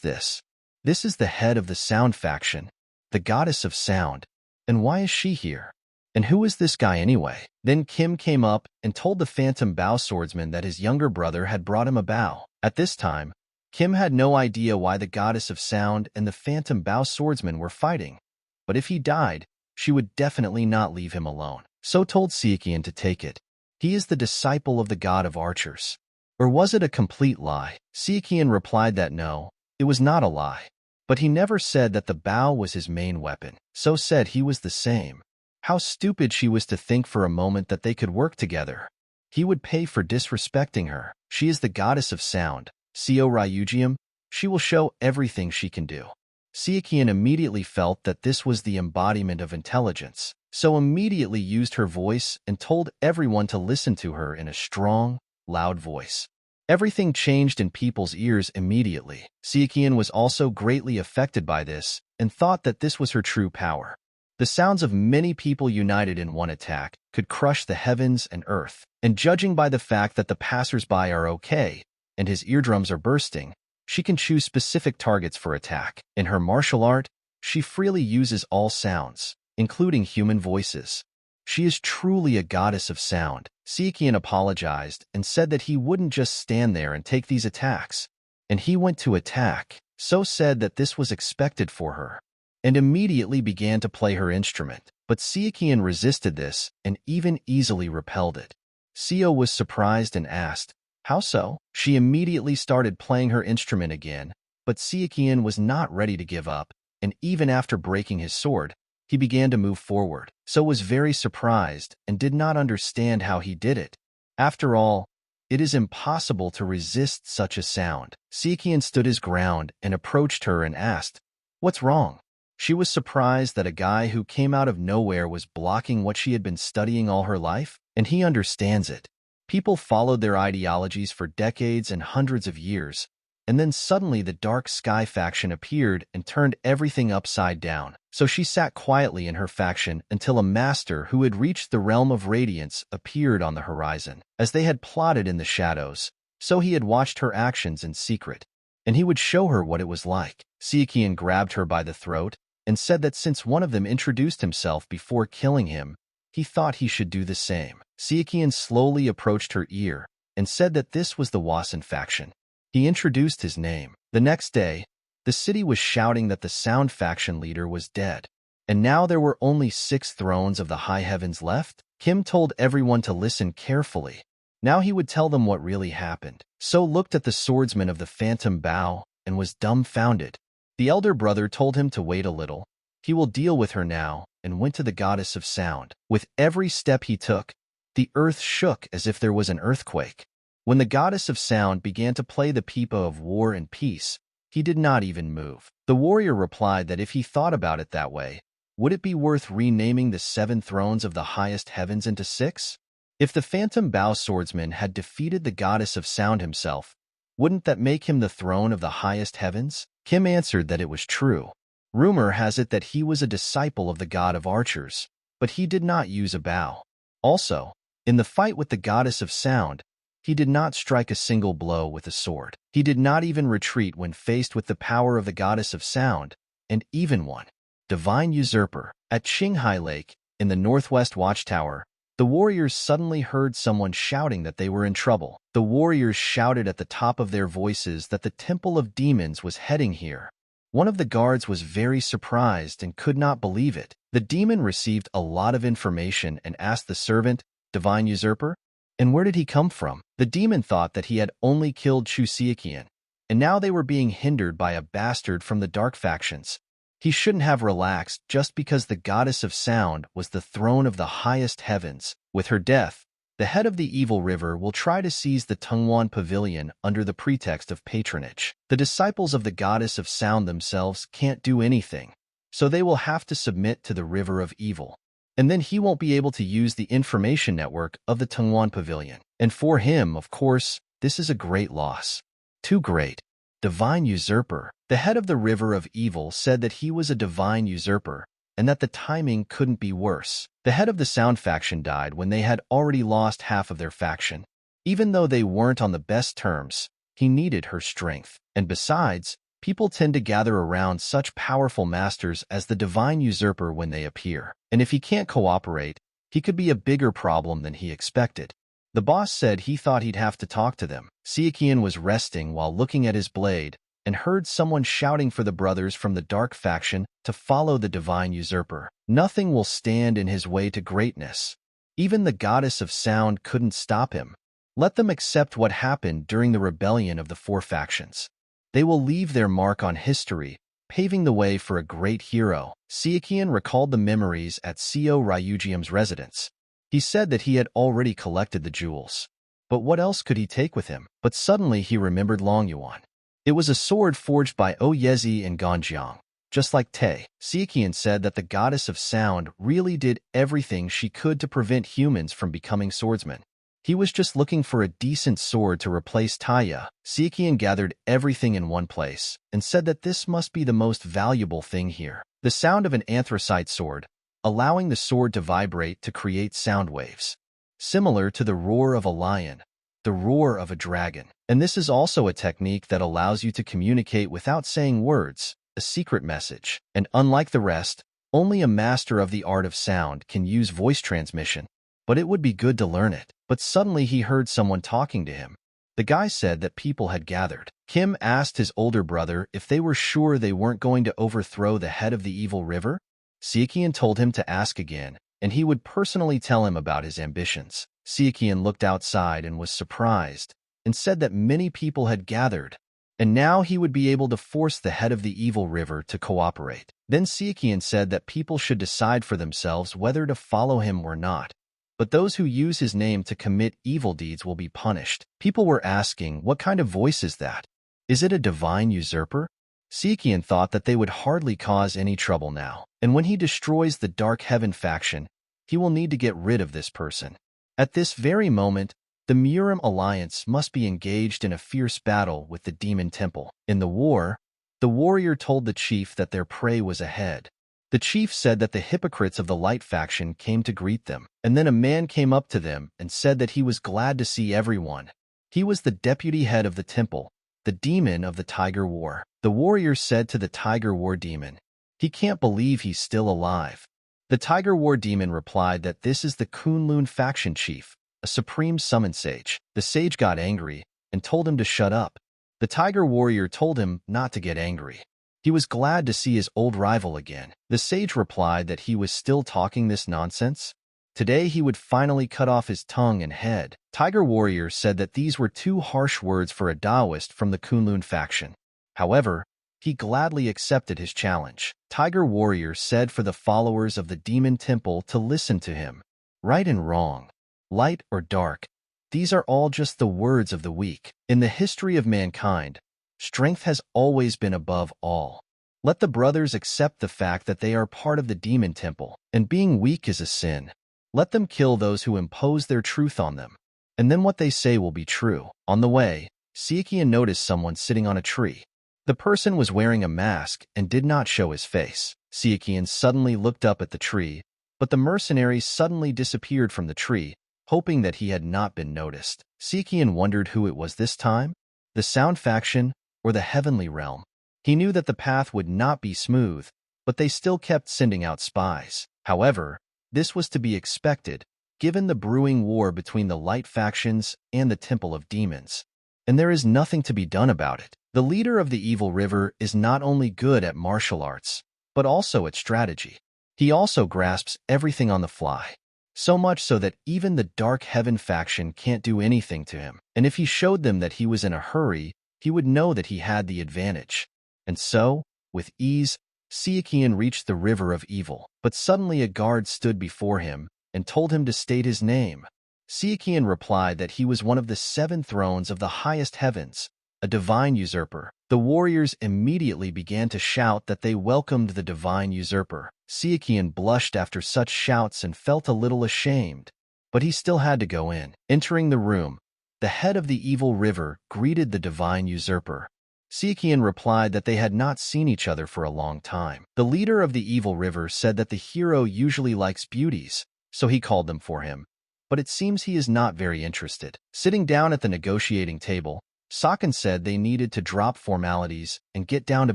this?" "This is the head of the sound faction, the goddess of sound. And why is she here? And who is this guy anyway?" Then Kim came up and told the phantom bow swordsman that his younger brother had brought him a bow. At this time, Kim had no idea why the goddess of sound and the phantom bow swordsman were fighting. But if he died, she would definitely not leave him alone. So told Sichuan to take it. He is the disciple of the god of archers. Or was it a complete lie? Sichuan replied that no, it was not a lie. But he never said that the bow was his main weapon. So said he was the same. How stupid she was to think for a moment that they could work together. He would pay for disrespecting her. She is the goddess of sound. Seo Ryujium, she will show everything she can do. Sichuan immediately felt that this was the embodiment of intelligence, so immediately used her voice and told everyone to listen to her in a strong, loud voice. Everything changed in people's ears immediately. Sichuan was also greatly affected by this and thought that this was her true power. The sounds of many people united in one attack could crush the heavens and earth, and judging by the fact that the passers-by are okay and his eardrums are bursting, she can choose specific targets for attack. In her martial art, she freely uses all sounds, including human voices. She is truly a goddess of sound. Sichuan apologized and said that he wouldn't just stand there and take these attacks, and he went to attack. So said that this was expected for her, and immediately began to play her instrument. But Sichuan resisted this and even easily repelled it. Seo was surprised and asked, "How so?" She immediately started playing her instrument again, but Sichuan was not ready to give up, and even after breaking his sword, he began to move forward. So was very surprised and did not understand how he did it. After all, it is impossible to resist such a sound. Sichuan stood his ground and approached her and asked, "What's wrong?" She was surprised that a guy who came out of nowhere was blocking what she had been studying all her life, and he understands it. People followed their ideologies for decades and hundreds of years, and then suddenly the Dark Sky faction appeared and turned everything upside down. So she sat quietly in her faction until a master who had reached the realm of radiance appeared on the horizon. As they had plotted in the shadows, so he had watched her actions in secret, and he would show her what it was like. Sichuan grabbed her by the throat and said that since one of them introduced himself before killing him, he thought he should do the same. Sichuan slowly approached her ear and said that this was the Wasan faction. He introduced his name. The next day, The city was shouting that the Sound faction leader was dead. And now there were only 6 thrones of the high heavens left? Kim told everyone to listen carefully. Now he would tell them what really happened. So looked at the swordsman of the phantom bow and was dumbfounded. The elder brother told him to wait a little. He will deal with her now, and went to the goddess of sound. With every step he took, the earth shook as if there was an earthquake. When the goddess of sound began to play the pipa of war and peace, he did not even move. The warrior replied that if he thought about it that way, would it be worth renaming the 7 thrones of the highest heavens into 6? If the phantom bow swordsman had defeated the goddess of sound himself, wouldn't that make him the throne of the highest heavens? Kim answered that it was true. Rumor has it that he was a disciple of the god of archers, but he did not use a bow. Also, in the fight with the goddess of sound, he did not strike a single blow with a sword. He did not even retreat when faced with the power of the goddess of sound, and even one divine usurper. At Qinghai Lake, in the northwest watchtower, the warriors suddenly heard someone shouting that they were in trouble. The warriors shouted at the top of their voices that the Temple of Demons was heading here. One of the guards was very surprised and could not believe it. The demon received a lot of information and asked the servant, "Divine usurper? And where did he come from?" The demon thought that he had only killed Chu Sichuan, and now they were being hindered by a bastard from the dark factions. He shouldn't have relaxed just because the goddess of sound was the throne of the highest heavens. With her death, the head of the evil river will try to seize the Tungwan pavilion under the pretext of patronage. The disciples of the goddess of sound themselves can't do anything, so they will have to submit to the river of evil. And then he won't be able to use the information network of the Tungwan pavilion. And for him, of course, this is a great loss. Too great. Divine usurper. The head of the river of evil said that he was a divine usurper, and that the timing couldn't be worse. The head of the sound faction died when they had already lost half of their faction. Even though they weren't on the best terms, he needed her strength. And besides, people tend to gather around such powerful masters as the divine usurper when they appear. And if he can't cooperate, he could be a bigger problem than he expected. The boss said he thought he'd have to talk to them. Sichuan was resting while looking at his blade and heard someone shouting for the brothers from the dark faction to follow the divine usurper. Nothing will stand in his way to greatness. Even the goddess of sound couldn't stop him. Let them accept what happened during the rebellion of the 4 factions. They will leave their mark on history, paving the way for a great hero. Sichuan recalled the memories at Co Ryujium's residence. He said that he had already collected the jewels. But what else could he take with him? But suddenly he remembered Longyuan. It was a sword forged by Oyezi in Ganjiang. Just like Te, Sichuan said that the goddess of sound really did everything she could to prevent humans from becoming swordsmen. He was just looking for a decent sword to replace Taya. Sichuan gathered everything in one place and said that this must be the most valuable thing here. The sound of an anthracite sword, allowing the sword to vibrate to create sound waves, similar to the roar of a lion, the roar of a dragon. And this is also a technique that allows you to communicate without saying words, a secret message. And unlike the rest, only a master of the art of sound can use voice transmission, but it would be good to learn it. But suddenly he heard someone talking to him. The guy said that people had gathered. Kim asked his older brother if they were sure they weren't going to overthrow the head of the evil river. Sichuan told him to ask again, and he would personally tell him about his ambitions. Sichuan looked outside and was surprised, and said that many people had gathered, and now he would be able to force the head of the evil river to cooperate. Then Sichuan said that people should decide for themselves whether to follow him or not, but those who use his name to commit evil deeds will be punished. People were asking, what kind of voice is that? Is it a divine usurper? Sichuan thought that they would hardly cause any trouble now, and when he destroys the Dark Heaven faction, he will need to get rid of this person. At this very moment, the MURIM alliance must be engaged in a fierce battle with the Demon Temple. In the war, the warrior told the chief that their prey was ahead. The chief said that the hypocrites of the Light faction came to greet them, and then a man came up to them and said that he was glad to see everyone. He was the deputy head of the temple, the demon of the Tiger War. The warrior said to the Tiger War demon, he can't believe he's still alive. The Tiger War demon replied that this is the Kunlun faction chief, a supreme summon sage. The sage got angry and told him to shut up. The Tiger Warrior told him not to get angry. He was glad to see his old rival again. The sage replied that he was still talking this nonsense. Today he would finally cut off his tongue and head. Tiger Warrior said that these were too harsh words for a Taoist from the Kunlun faction. However, he gladly accepted his challenge. Tiger Warrior said for the followers of the Demon Temple to listen to him. Right and wrong, light or dark, these are all just the words of the weak. In the history of mankind, strength has always been above all. Let the brothers accept the fact that they are part of the Demon Temple, and being weak is a sin. Let them kill those who impose their truth on them, and then what they say will be true. On the way, Sichuan noticed someone sitting on a tree. The person was wearing a mask and did not show his face. Sichuan suddenly looked up at the tree, but the mercenary suddenly disappeared from the tree, hoping that he had not been noticed. Sichuan wondered who it was this time, the Sound faction or the Heavenly Realm. He knew that the path would not be smooth, but they still kept sending out spies. However, this was to be expected, given the brewing war between the Light factions and the Temple of Demons. And there is nothing to be done about it. The leader of the Evil River is not only good at martial arts, but also at strategy. He also grasps everything on the fly, so much so that even the Dark Heaven faction can't do anything to him. And if he showed them that he was in a hurry, he would know that he had the advantage. And so, with ease, Sichuan reached the River of Evil. But suddenly a guard stood before him and told him to state his name. Sichuan replied that he was one of the 7 thrones of the highest heavens, a divine usurper. The warriors immediately began to shout that they welcomed the divine usurper. Sichuan blushed after such shouts and felt a little ashamed, but he still had to go in. Entering the room, the head of the Evil River greeted the divine usurper. Sichuan replied that they had not seen each other for a long time. The leader of the Evil River said that the hero usually likes beauties, so he called them for him, but it seems he is not very interested. Sitting down at the negotiating table, Sakan said they needed to drop formalities and get down to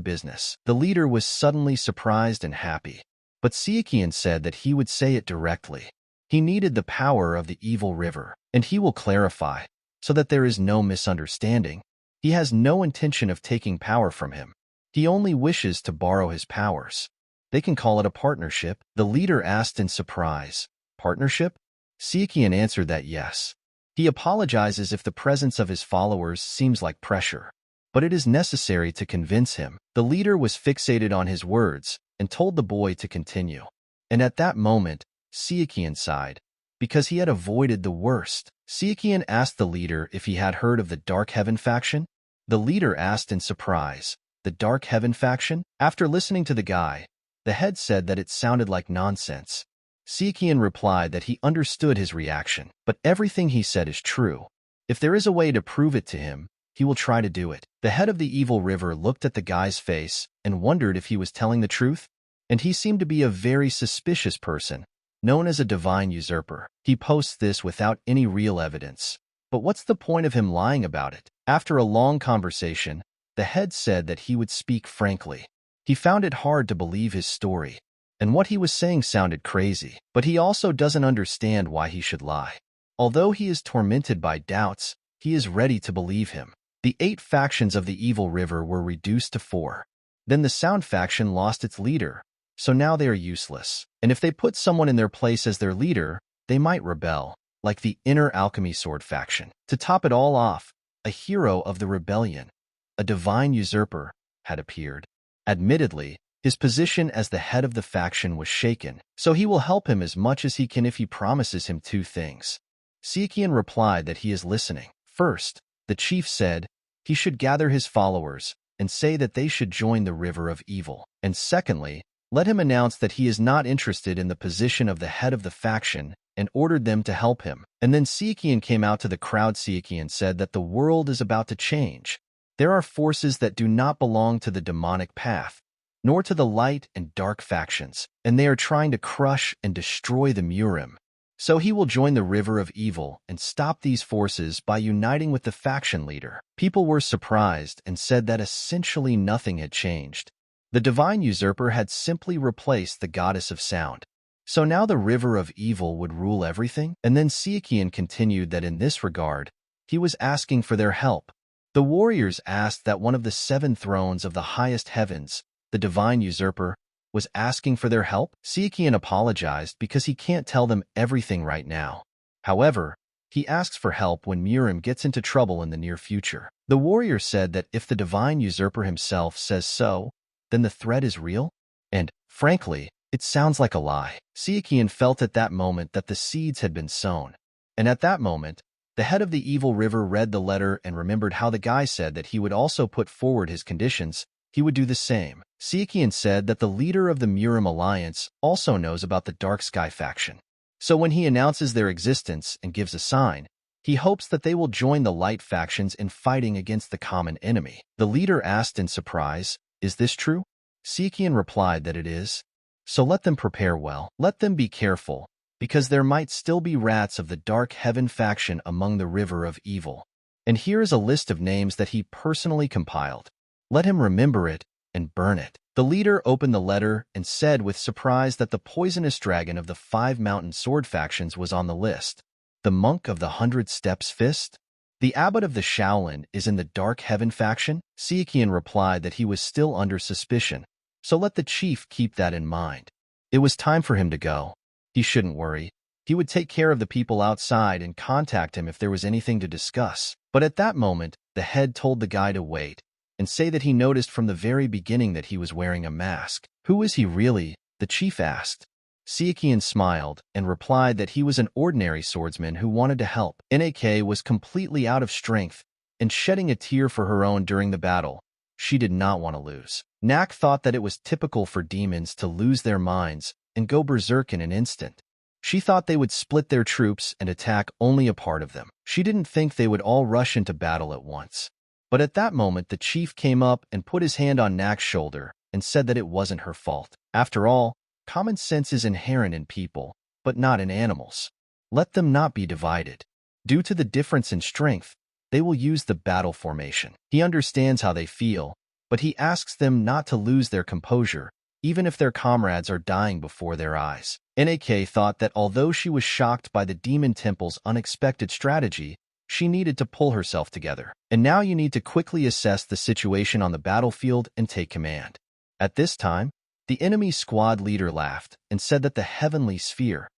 business. The leader was suddenly surprised and happy, but Sichuan said that he would say it directly. He needed the power of the Evil River, and he will clarify, so that there is no misunderstanding. He has no intention of taking power from him. He only wishes to borrow his powers. They can call it a partnership. The leader asked in surprise. Partnership? Sichuan answered that yes. He apologizes if the presence of his followers seems like pressure, but it is necessary to convince him. The leader was fixated on his words and told the boy to continue. And at that moment, Sichuan sighed, because he had avoided the worst. Sichuan asked the leader if he had heard of the Dark Heaven faction. The leader asked in surprise, the Dark Heaven faction? After listening to the guy, the head said that it sounded like nonsense. Sichuan replied that he understood his reaction, but everything he said is true. If there is a way to prove it to him, he will try to do it. The head of the Evil River looked at the guy's face and wondered if he was telling the truth, and he seemed to be a very suspicious person, known as a divine usurper. He posts this without any real evidence. But what's the point of him lying about it? After a long conversation, the head said that he would speak frankly. He found it hard to believe his story, and what he was saying sounded crazy, but he also doesn't understand why he should lie. Although he is tormented by doubts, he is ready to believe him. The 8 factions of the Evil River were reduced to 4. Then the Sound faction lost its leader, so now they are useless. And if they put someone in their place as their leader, they might rebel, like the Inner Alchemy Sword faction. To top it all off, a hero of the rebellion, a divine usurper, had appeared. Admittedly, his position as the head of the faction was shaken, so he will help him as much as he can if he promises him 2 things. Sichuan replied that he is listening. First, the chief said he should gather his followers and say that they should join the River of Evil. And secondly, let him announce that he is not interested in the position of the head of the faction and ordered them to help him. And then Sichuan came out to the crowd. Sichuan said that the world is about to change. There are forces that do not belong to the demonic path, nor to the light and dark factions, and they are trying to crush and destroy the MURIM. So he will join the River of Evil and stop these forces by uniting with the faction leader. People were surprised and said that essentially nothing had changed. The divine usurper had simply replaced the goddess of sound. So now the River of Evil would rule everything? And then Sichuan continued that in this regard, he was asking for their help. The warriors asked that one of the 7 thrones of the highest heavens, the divine usurper, was asking for their help? Sichuan apologized because he can't tell them everything right now. However, he asks for help when MURIM gets into trouble in the near future. The warrior said that if the divine usurper himself says so, then the threat is real? And, frankly, it sounds like a lie. Sichuan felt at that moment that the seeds had been sown. And at that moment, the head of the evil river read the letter and remembered how the guy said that he would also put forward his conditions. He would do the same. Sichuan said that the leader of the MURIM alliance also knows about the Dark Sky faction. So when he announces their existence and gives a sign, he hopes that they will join the light factions in fighting against the common enemy. The leader asked in surprise, "Is this true?" Sichuan replied that it is. "So let them prepare well. Let them be careful, because there might still be rats of the Dark Heaven faction among the river of evil." And here is a list of names that he personally compiled. Let him remember it and burn it. The leader opened the letter and said with surprise that the poisonous dragon of the 5 mountain sword factions was on the list. The monk of the 100 steps fist? The abbot of the Shaolin is in the Dark Heaven faction? Sichuan replied that he was still under suspicion, so let the chief keep that in mind. It was time for him to go. He shouldn't worry. He would take care of the people outside and contact him if there was anything to discuss. But at that moment, the head told the guy to wait and say that he noticed from the very beginning that he was wearing a mask. "Who is he really?" the chief asked. Sichuan smiled and replied that he was an ordinary swordsman who wanted to help. Nak was completely out of strength and shedding a tear for her own during the battle. She did not want to lose. Nak thought that it was typical for demons to lose their minds and go berserk in an instant. She thought they would split their troops and attack only a part of them. She didn't think they would all rush into battle at once. But at that moment, the chief came up and put his hand on Nak's shoulder and said that it wasn't her fault. After all, common sense is inherent in people, but not in animals. Let them not be divided. Due to the difference in strength, they will use the battle formation. He understands how they feel, but he asks them not to lose their composure, even if their comrades are dying before their eyes. Nak thought that although she was shocked by the Demon Temple's unexpected strategy, she needed to pull herself together. And now you need to quickly assess the situation on the battlefield and take command. At this time, the enemy squad leader laughed and said that the heavenly sphere,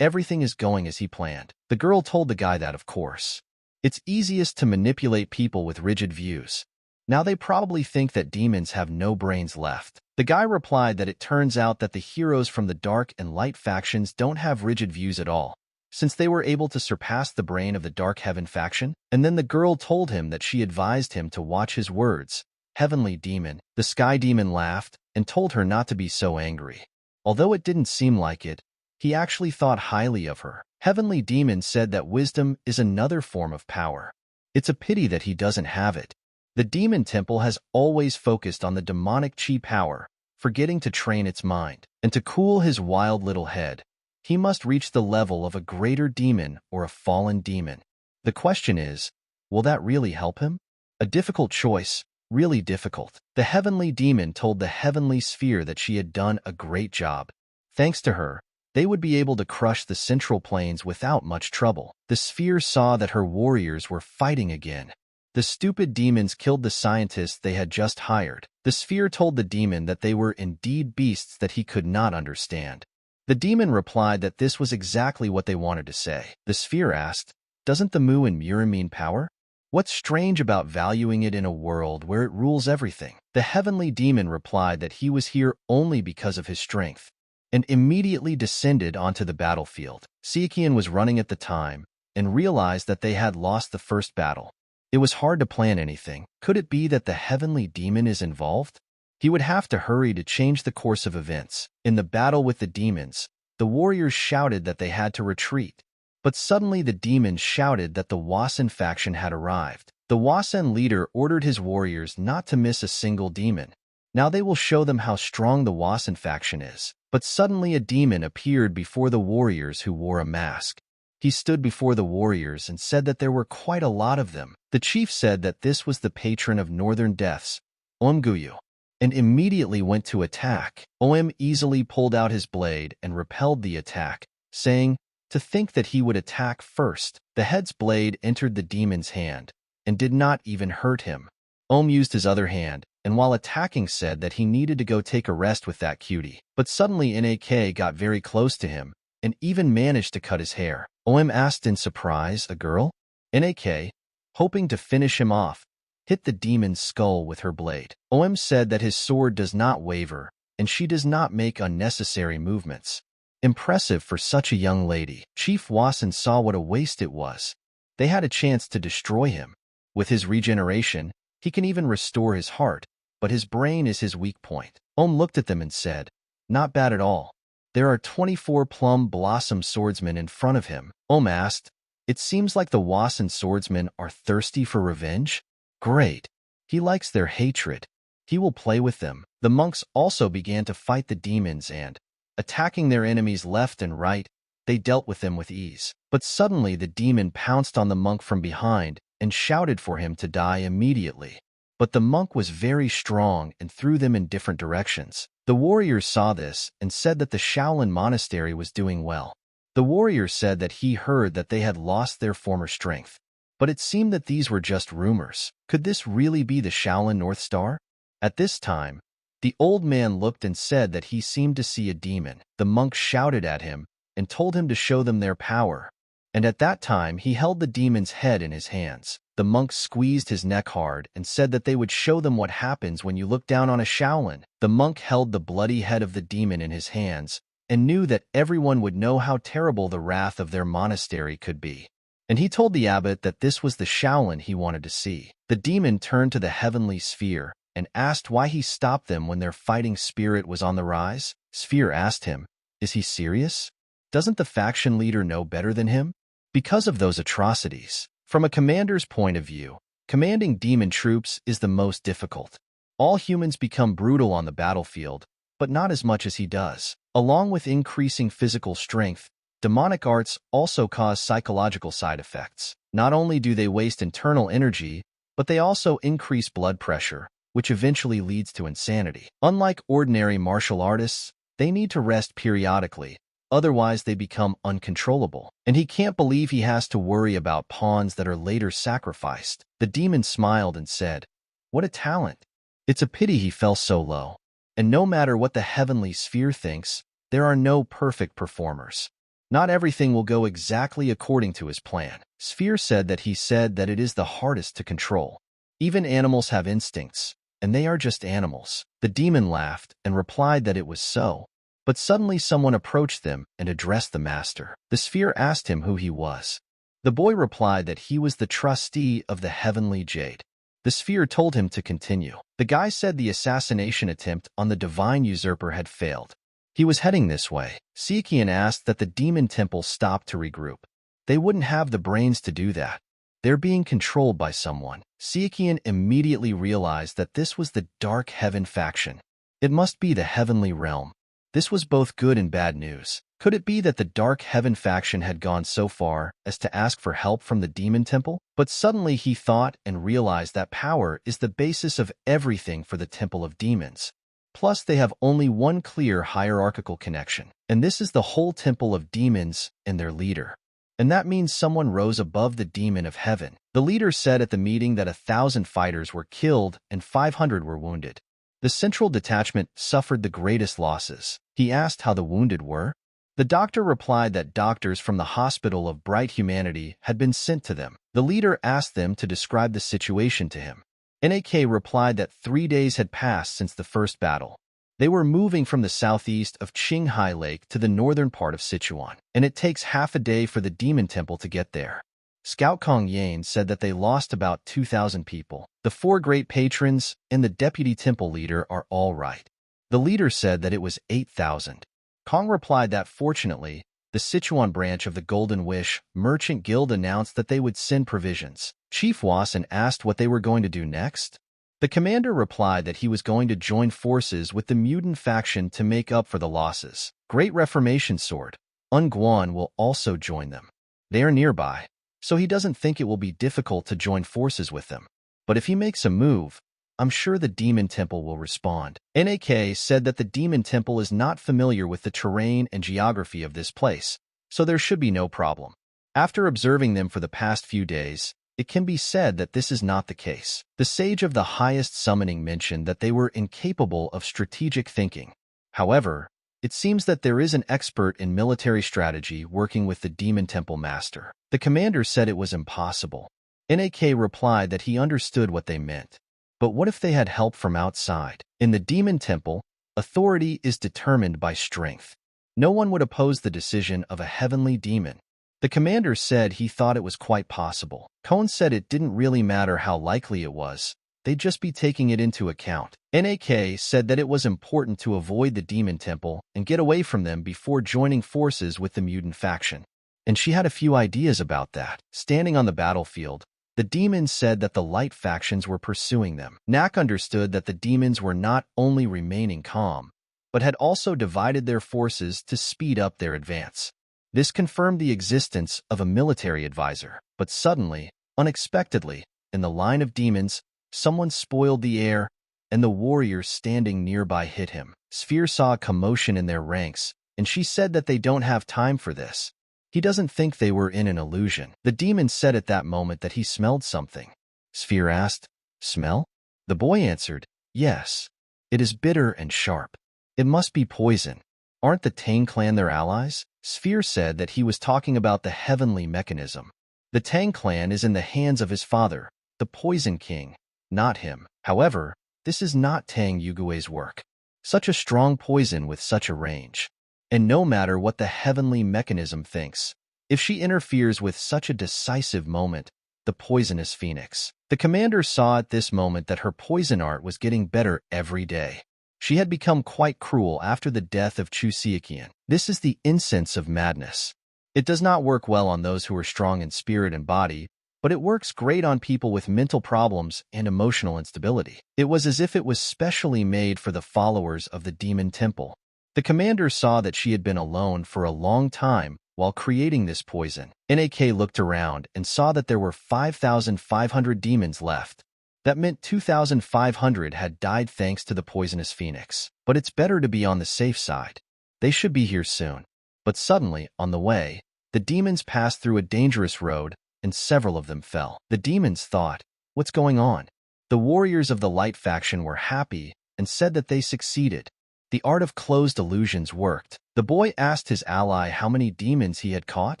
everything is going as he planned. The girl told the guy that, of course. It's easiest to manipulate people with rigid views. Now they probably think that demons have no brains left. The guy replied that it turns out that the heroes from the dark and light factions don't have rigid views at all, since they were able to surpass the brain of the Dark Heaven faction. And then the girl told him that she advised him to watch his words. Heavenly demon. The sky demon laughed and told her not to be so angry. Although it didn't seem like it, he actually thought highly of her. Heavenly demon said that wisdom is another form of power. It's a pity that he doesn't have it. The Demon Temple has always focused on the demonic chi power, forgetting to train its mind. And to cool his wild little head, he must reach the level of a greater demon or a fallen demon. The question is, will that really help him? A difficult choice, really difficult. The heavenly demon told the heavenly sphere that she had done a great job. Thanks to her, they would be able to crush the central plains without much trouble. The sphere saw that her warriors were fighting again. The stupid demons killed the scientists they had just hired. The sphere told the demon that they were indeed beasts that he could not understand. The demon replied that this was exactly what they wanted to say. The sphere asked, "Doesn't the Mu in MURIM mean power? What's strange about valuing it in a world where it rules everything?" The heavenly demon replied that he was here only because of his strength, and immediately descended onto the battlefield. Sichuan was running at the time and realized that they had lost the first battle. It was hard to plan anything. Could it be that the heavenly demon is involved? He would have to hurry to change the course of events. In the battle with the demons, the warriors shouted that they had to retreat. But suddenly the demons shouted that the Wasen faction had arrived. The Wasen leader ordered his warriors not to miss a single demon. Now they will show them how strong the Wasen faction is. But suddenly a demon appeared before the warriors who wore a mask. He stood before the warriors and said that there were quite a lot of them. The chief said that this was the patron of northern deaths, Omguyu, and immediately went to attack. Om easily pulled out his blade and repelled the attack, saying, to think that he would attack first. The head's blade entered the demon's hand and did not even hurt him. Om used his other hand and while attacking said that he needed to go take a rest with that cutie. But suddenly NAK got very close to him and even managed to cut his hair. OM asked in surprise, "A girl?" NAK, hoping to finish him off, hit the demon's skull with her blade. OM said that his sword does not waver, and she does not make unnecessary movements. Impressive for such a young lady. Chief Wasan saw what a waste it was. They had a chance to destroy him. With his regeneration, he can even restore his heart, but his brain is his weak point. OM looked at them and said, "Not bad at all." There are 24 plum blossom swordsmen in front of him. OM asked, "It seems like the Wasan swordsmen are thirsty for revenge?" "Great. He likes their hatred. He will play with them." The monks also began to fight the demons and, attacking their enemies left and right, they dealt with them with ease. But suddenly the demon pounced on the monk from behind and shouted for him to die immediately. But the monk was very strong and threw them in different directions. The warriors saw this and said that the Shaolin monastery was doing well. The warrior said that he heard that they had lost their former strength. But it seemed that these were just rumors. Could this really be the Shaolin North Star? At this time, the old man looked and said that he seemed to see a demon. The monk shouted at him and told him to show them their power. And at that time he held the demon's head in his hands. The monk squeezed his neck hard and said that they would show them what happens when you look down on a Shaolin. The monk held the bloody head of the demon in his hands and knew that everyone would know how terrible the wrath of their monastery could be. And he told the abbot that this was the Shaolin he wanted to see. The demon turned to the heavenly sphere and asked why he stopped them when their fighting spirit was on the rise. Sphere asked him, "Is he serious? Doesn't the faction leader know better than him?" Because of those atrocities. From a commander's point of view, commanding demon troops is the most difficult. All humans become brutal on the battlefield, but not as much as he does. Along with increasing physical strength, demonic arts also cause psychological side effects. Not only do they waste internal energy, but they also increase blood pressure, which eventually leads to insanity. Unlike ordinary martial artists, they need to rest periodically, otherwise they become uncontrollable. And he can't believe he has to worry about pawns that are later sacrificed. The demon smiled and said, "What a talent. It's a pity he fell so low. And no matter what the heavenly sphere thinks, there are no perfect performers. Not everything will go exactly according to his plan." Sphere said that it is the hardest to control. Even animals have instincts, and they are just animals. The demon laughed and replied that it was so. But suddenly someone approached them and addressed the master. The sphere asked him who he was. The boy replied that he was the trustee of the heavenly jade. The sphere told him to continue. The guy said the assassination attempt on the divine usurper had failed. He was heading this way. Sichuan asked that the demon temple stop to regroup. They wouldn't have the brains to do that. They're being controlled by someone. Sichuan immediately realized that this was the Dark Heaven faction. It must be the heavenly realm. This was both good and bad news. Could it be that the Dark Heaven faction had gone so far as to ask for help from the Demon Temple? But suddenly he thought and realized that power is the basis of everything for the Temple of Demons. Plus, they have only one clear hierarchical connection, and this is the whole Temple of Demons and their leader. And that means someone rose above the Demon of Heaven. The leader said at the meeting that 1,000 fighters were killed and 500 were wounded. The central detachment suffered the greatest losses. He asked how the wounded were. The doctor replied that doctors from the Hospital of Bright Humanity had been sent to them. The leader asked them to describe the situation to him. NAK replied that 3 days had passed since the first battle. They were moving from the southeast of Qinghai Lake to the northern part of Sichuan, and it takes half a day for the Demon Temple to get there. Scout Kong Yan said that they lost about 2,000 people. The 4 great patrons and the deputy temple leader are all right. The leader said that it was 8,000. Kong replied that fortunately, the Sichuan branch of the Golden Wish Merchant Guild announced that they would send provisions. Chief Wasan asked what they were going to do next. The commander replied that he was going to join forces with the mutant faction to make up for the losses. Great Reformation Sword, Guan will also join them. They are nearby, so he doesn't think it will be difficult to join forces with them. But if he makes a move, I'm sure the Demon Temple will respond. NAK said that the Demon Temple is not familiar with the terrain and geography of this place, so there should be no problem. After observing them for the past few days, it can be said that this is not the case. The sage of the highest summoning mentioned that they were incapable of strategic thinking. However, it seems that there is an expert in military strategy working with the Demon Temple Master. The commander said it was impossible. Nak replied that he understood what they meant. But what if they had help from outside? In the Demon Temple, authority is determined by strength. No one would oppose the decision of a heavenly demon. The commander said he thought it was quite possible. Cone said it didn't really matter how likely it was. They'd just be taking it into account. Nak said that it was important to avoid the Demon Temple and get away from them before joining forces with the mutant faction. And she had a few ideas about that. Standing on the battlefield, the demons said that the light factions were pursuing them. Nak understood that the demons were not only remaining calm, but had also divided their forces to speed up their advance. This confirmed the existence of a military advisor. But suddenly, unexpectedly, in the line of demons, someone spoiled the air, and the warriors standing nearby hit him. Sphere saw a commotion in their ranks, and she said that they don't have time for this. He doesn't think they were in an illusion. The demon said at that moment that he smelled something. Sphere asked, "Smell?" The boy answered, "Yes. It is bitter and sharp. It must be poison. Aren't the Tang Clan their allies?" Sphere said that he was talking about the heavenly mechanism. The Tang Clan is in the hands of his father, the Poison King, not him. However, this is not Tang Yugue's work. Such a strong poison with such a range. And no matter what the heavenly mechanism thinks, if she interferes with such a decisive moment, the poisonous phoenix. The commander saw at this moment that her poison art was getting better every day. She had become quite cruel after the death of Chu Siaqian. This is the incense of madness. It does not work well on those who are strong in spirit and body, but it works great on people with mental problems and emotional instability. It was as if it was specially made for the followers of the Demon Temple. The commander saw that she had been alone for a long time while creating this poison. Nak looked around and saw that there were 5,500 demons left. That meant 2,500 had died thanks to the poisonous phoenix. But it's better to be on the safe side. They should be here soon. But suddenly, on the way, the demons passed through a dangerous road, and several of them fell. The demons thought, "What's going on?" The warriors of the light faction were happy and said that they succeeded. The art of closed illusions worked. The boy asked his ally how many demons he had caught.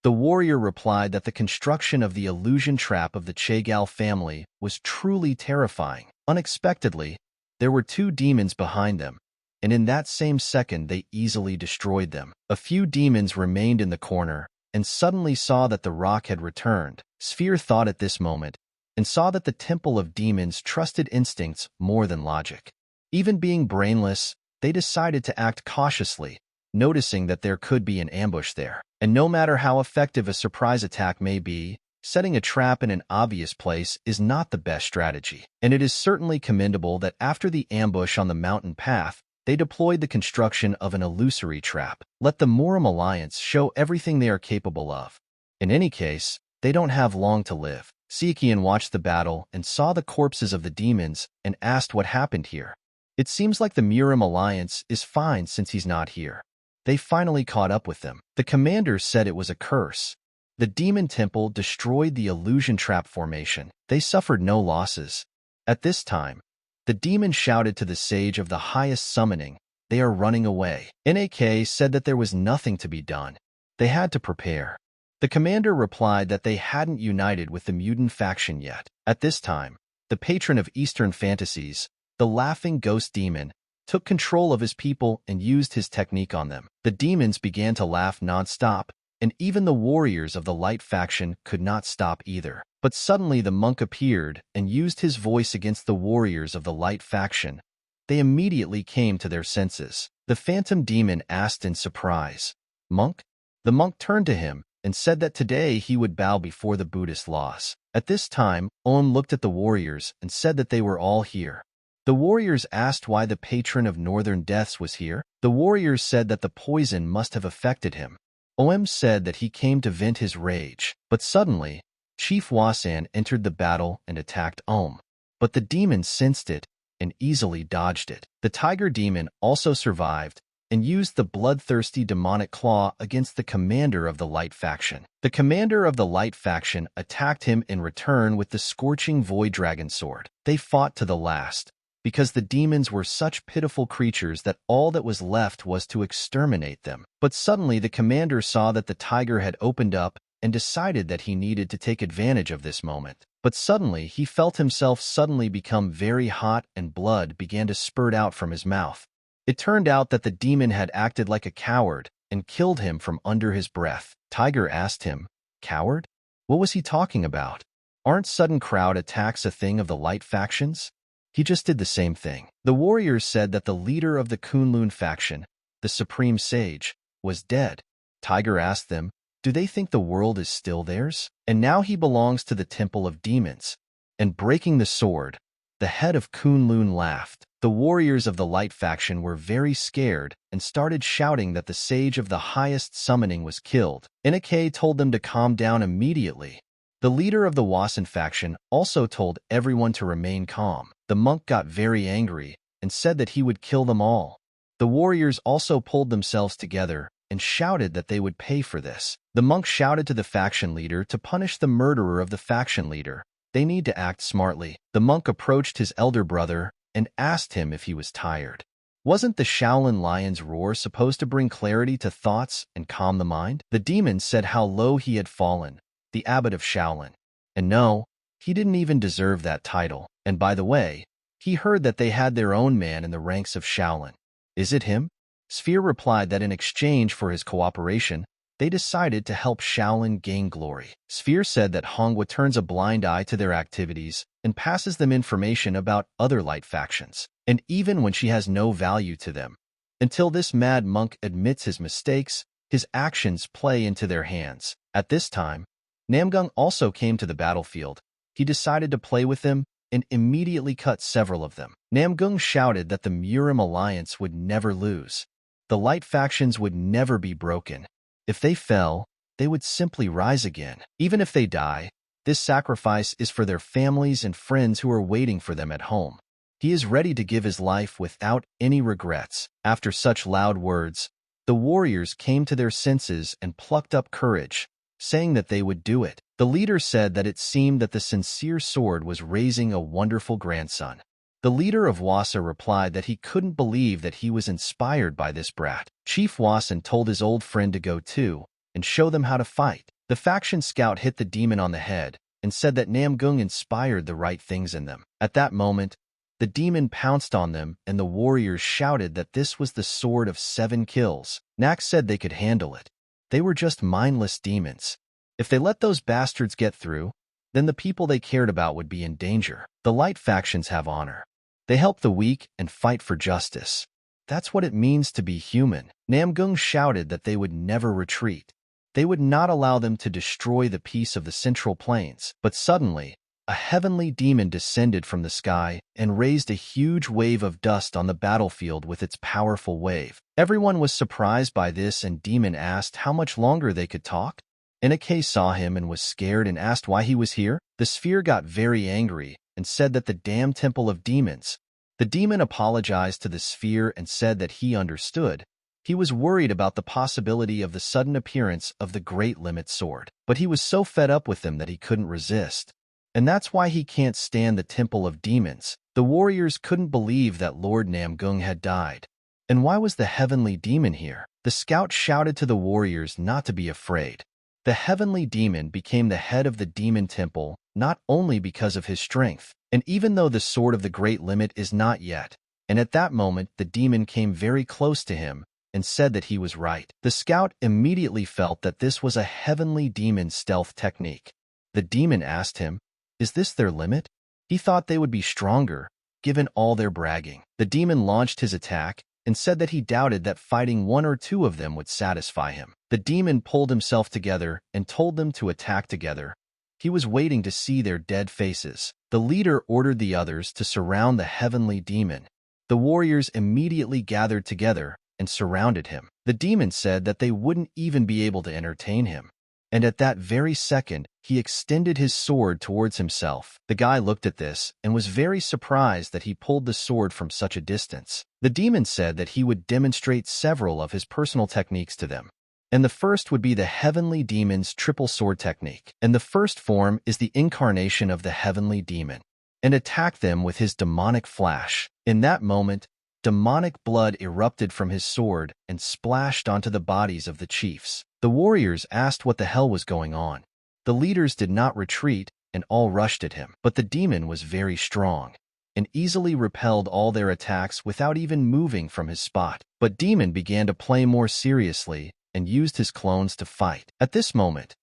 The warrior replied that the construction of the illusion trap of the Chegal family was truly terrifying. Unexpectedly, there were 2 demons behind them, and in that same second they easily destroyed them. A few demons remained in the corner and suddenly saw that the rock had returned. Sphere thought at this moment and saw that the Temple of Demons trusted instincts more than logic. Even being brainless, they decided to act cautiously, noticing that there could be an ambush there. And no matter how effective a surprise attack may be, setting a trap in an obvious place is not the best strategy. And it is certainly commendable that after the ambush on the mountain path, they deployed the construction of an illusory trap. Let the MURIM Alliance show everything they are capable of. In any case, they don't have long to live. Sichuan watched the battle and saw the corpses of the demons and asked what happened here. It seems like the MURIM Alliance is fine since he's not here. They finally caught up with them. The commander said it was a curse. The Demon Temple destroyed the illusion trap formation. They suffered no losses. At this time, the demon shouted to the sage of the highest summoning, "They are running away." Nak said that there was nothing to be done. They had to prepare. The commander replied that they hadn't united with the mutant faction yet. At this time, the patron of Eastern fantasies, the laughing ghost demon, took control of his people and used his technique on them. The demons began to laugh non-stop, and even the warriors of the light faction could not stop either. But suddenly the monk appeared and used his voice against the warriors of the light faction. They immediately came to their senses. The phantom demon asked in surprise, "Monk?" The monk turned to him and said that today he would bow before the Buddhist laws. At this time, On looked at the warriors and said that they were all here. The warriors asked why the patron of northern deaths was here. The warriors said that the poison must have affected him. Om said that he came to vent his rage. But suddenly, Chief Wasan entered the battle and attacked Om. But the demon sensed it and easily dodged it. The tiger demon also survived and used the bloodthirsty demonic claw against the commander of the light faction. The commander of the light faction attacked him in return with the scorching void dragon sword. They fought to the last, because the demons were such pitiful creatures that all that was left was to exterminate them. But suddenly the commander saw that the tiger had opened up and decided that he needed to take advantage of this moment. But suddenly he felt himself suddenly become very hot and blood began to spurt out from his mouth. It turned out that the demon had acted like a coward and killed him from under his breath. Tiger asked him, "Coward? What was he talking about? Aren't sudden crowd attacks a thing of the light factions? He just did the same thing." The warriors said that the leader of the Kunlun faction, the supreme sage, was dead. Tiger asked them, "Do they think the world is still theirs? And now he belongs to the temple of demons." And breaking the sword, the head of Kunlun laughed. The warriors of the light faction were very scared and started shouting that the sage of the highest summoning was killed. Inake told them to calm down immediately. The leader of the Wasan faction also told everyone to remain calm. The monk got very angry and said that he would kill them all. The warriors also pulled themselves together and shouted that they would pay for this. The monk shouted to the faction leader to punish the murderer of the faction leader. They need to act smartly. The monk approached his elder brother and asked him if he was tired. Wasn't the Shaolin lion's roar supposed to bring clarity to thoughts and calm the mind? The demon said how low he had fallen, the abbot of Shaolin. And no, he didn't even deserve that title. And by the way, he heard that they had their own man in the ranks of Shaolin. Is it him? Sphere replied that in exchange for his cooperation, they decided to help Shaolin gain glory. Sphere said that Hongwa turns a blind eye to their activities and passes them information about other light factions, and even when she has no value to them. Until this mad monk admits his mistakes, his actions play into their hands. At this time, Namgung also came to the battlefield. He decided to play with them and immediately cut several of them. Namgung shouted that the MURIM alliance would never lose. The light factions would never be broken. If they fell, they would simply rise again. Even if they die, this sacrifice is for their families and friends who are waiting for them at home. He is ready to give his life without any regrets. After such loud words, the warriors came to their senses and plucked up courage, saying that they would do it. The leader said that it seemed that the sincere sword was raising a wonderful grandson. The leader of Wasa replied that he couldn't believe that he was inspired by this brat. Chief Wasan told his old friend to go too and show them how to fight. The faction scout hit the demon on the head and said that Namgung inspired the right things in them. At that moment, the demon pounced on them and the warriors shouted that this was the sword of 7 kills. Nak said they could handle it. They were just mindless demons. If they let those bastards get through, then the people they cared about would be in danger. The light factions have honor. They help the weak and fight for justice. That's what it means to be human. Namgung shouted that they would never retreat. They would not allow them to destroy the peace of the Central Plains. But suddenly, a heavenly demon descended from the sky and raised a huge wave of dust on the battlefield with its powerful wave. Everyone was surprised by this, and Demon asked how much longer they could talk. Inake saw him and was scared and asked why he was here. The sphere got very angry and said that the damn temple of demons. The demon apologized to the sphere and said that he understood. He was worried about the possibility of the sudden appearance of the Great Limit Sword, but he was so fed up with them that he couldn't resist. And that's why he can't stand the temple of demons. The warriors couldn't believe that Lord Namgung had died. And why was the heavenly demon here? The scout shouted to the warriors not to be afraid. The heavenly demon became the head of the demon temple, not only because of his strength, and even though the sword of the Great Limit is not yet, and at that moment the demon came very close to him and said that he was right. The scout immediately felt that this was a heavenly demon stealth technique. The demon asked him, "Is this their limit?" He thought they would be stronger, given all their bragging. The demon launched his attack and said that he doubted that fighting 1 or 2 of them would satisfy him. The demon pulled himself together and told them to attack together. He was waiting to see their dead faces. The leader ordered the others to surround the heavenly demon. The warriors immediately gathered together and surrounded him. The demon said that they wouldn't even be able to entertain him. and at that very second, he extended his sword towards himself. The guy looked at this and was very surprised that he pulled the sword from such a distance. The demon said that he would demonstrate several of his personal techniques to them. And the first would be the Heavenly Demon's triple sword technique. And the first form is the incarnation of the Heavenly Demon, and attack them with his demonic flash. In that moment, demonic blood erupted from his sword and splashed onto the bodies of the chiefs. The warriors asked what the hell was going on. The leaders did not retreat and all rushed at him, but the demon was very strong and easily repelled all their attacks without even moving from his spot. But Demon began to play more seriously and used his clones to fight. At this moment,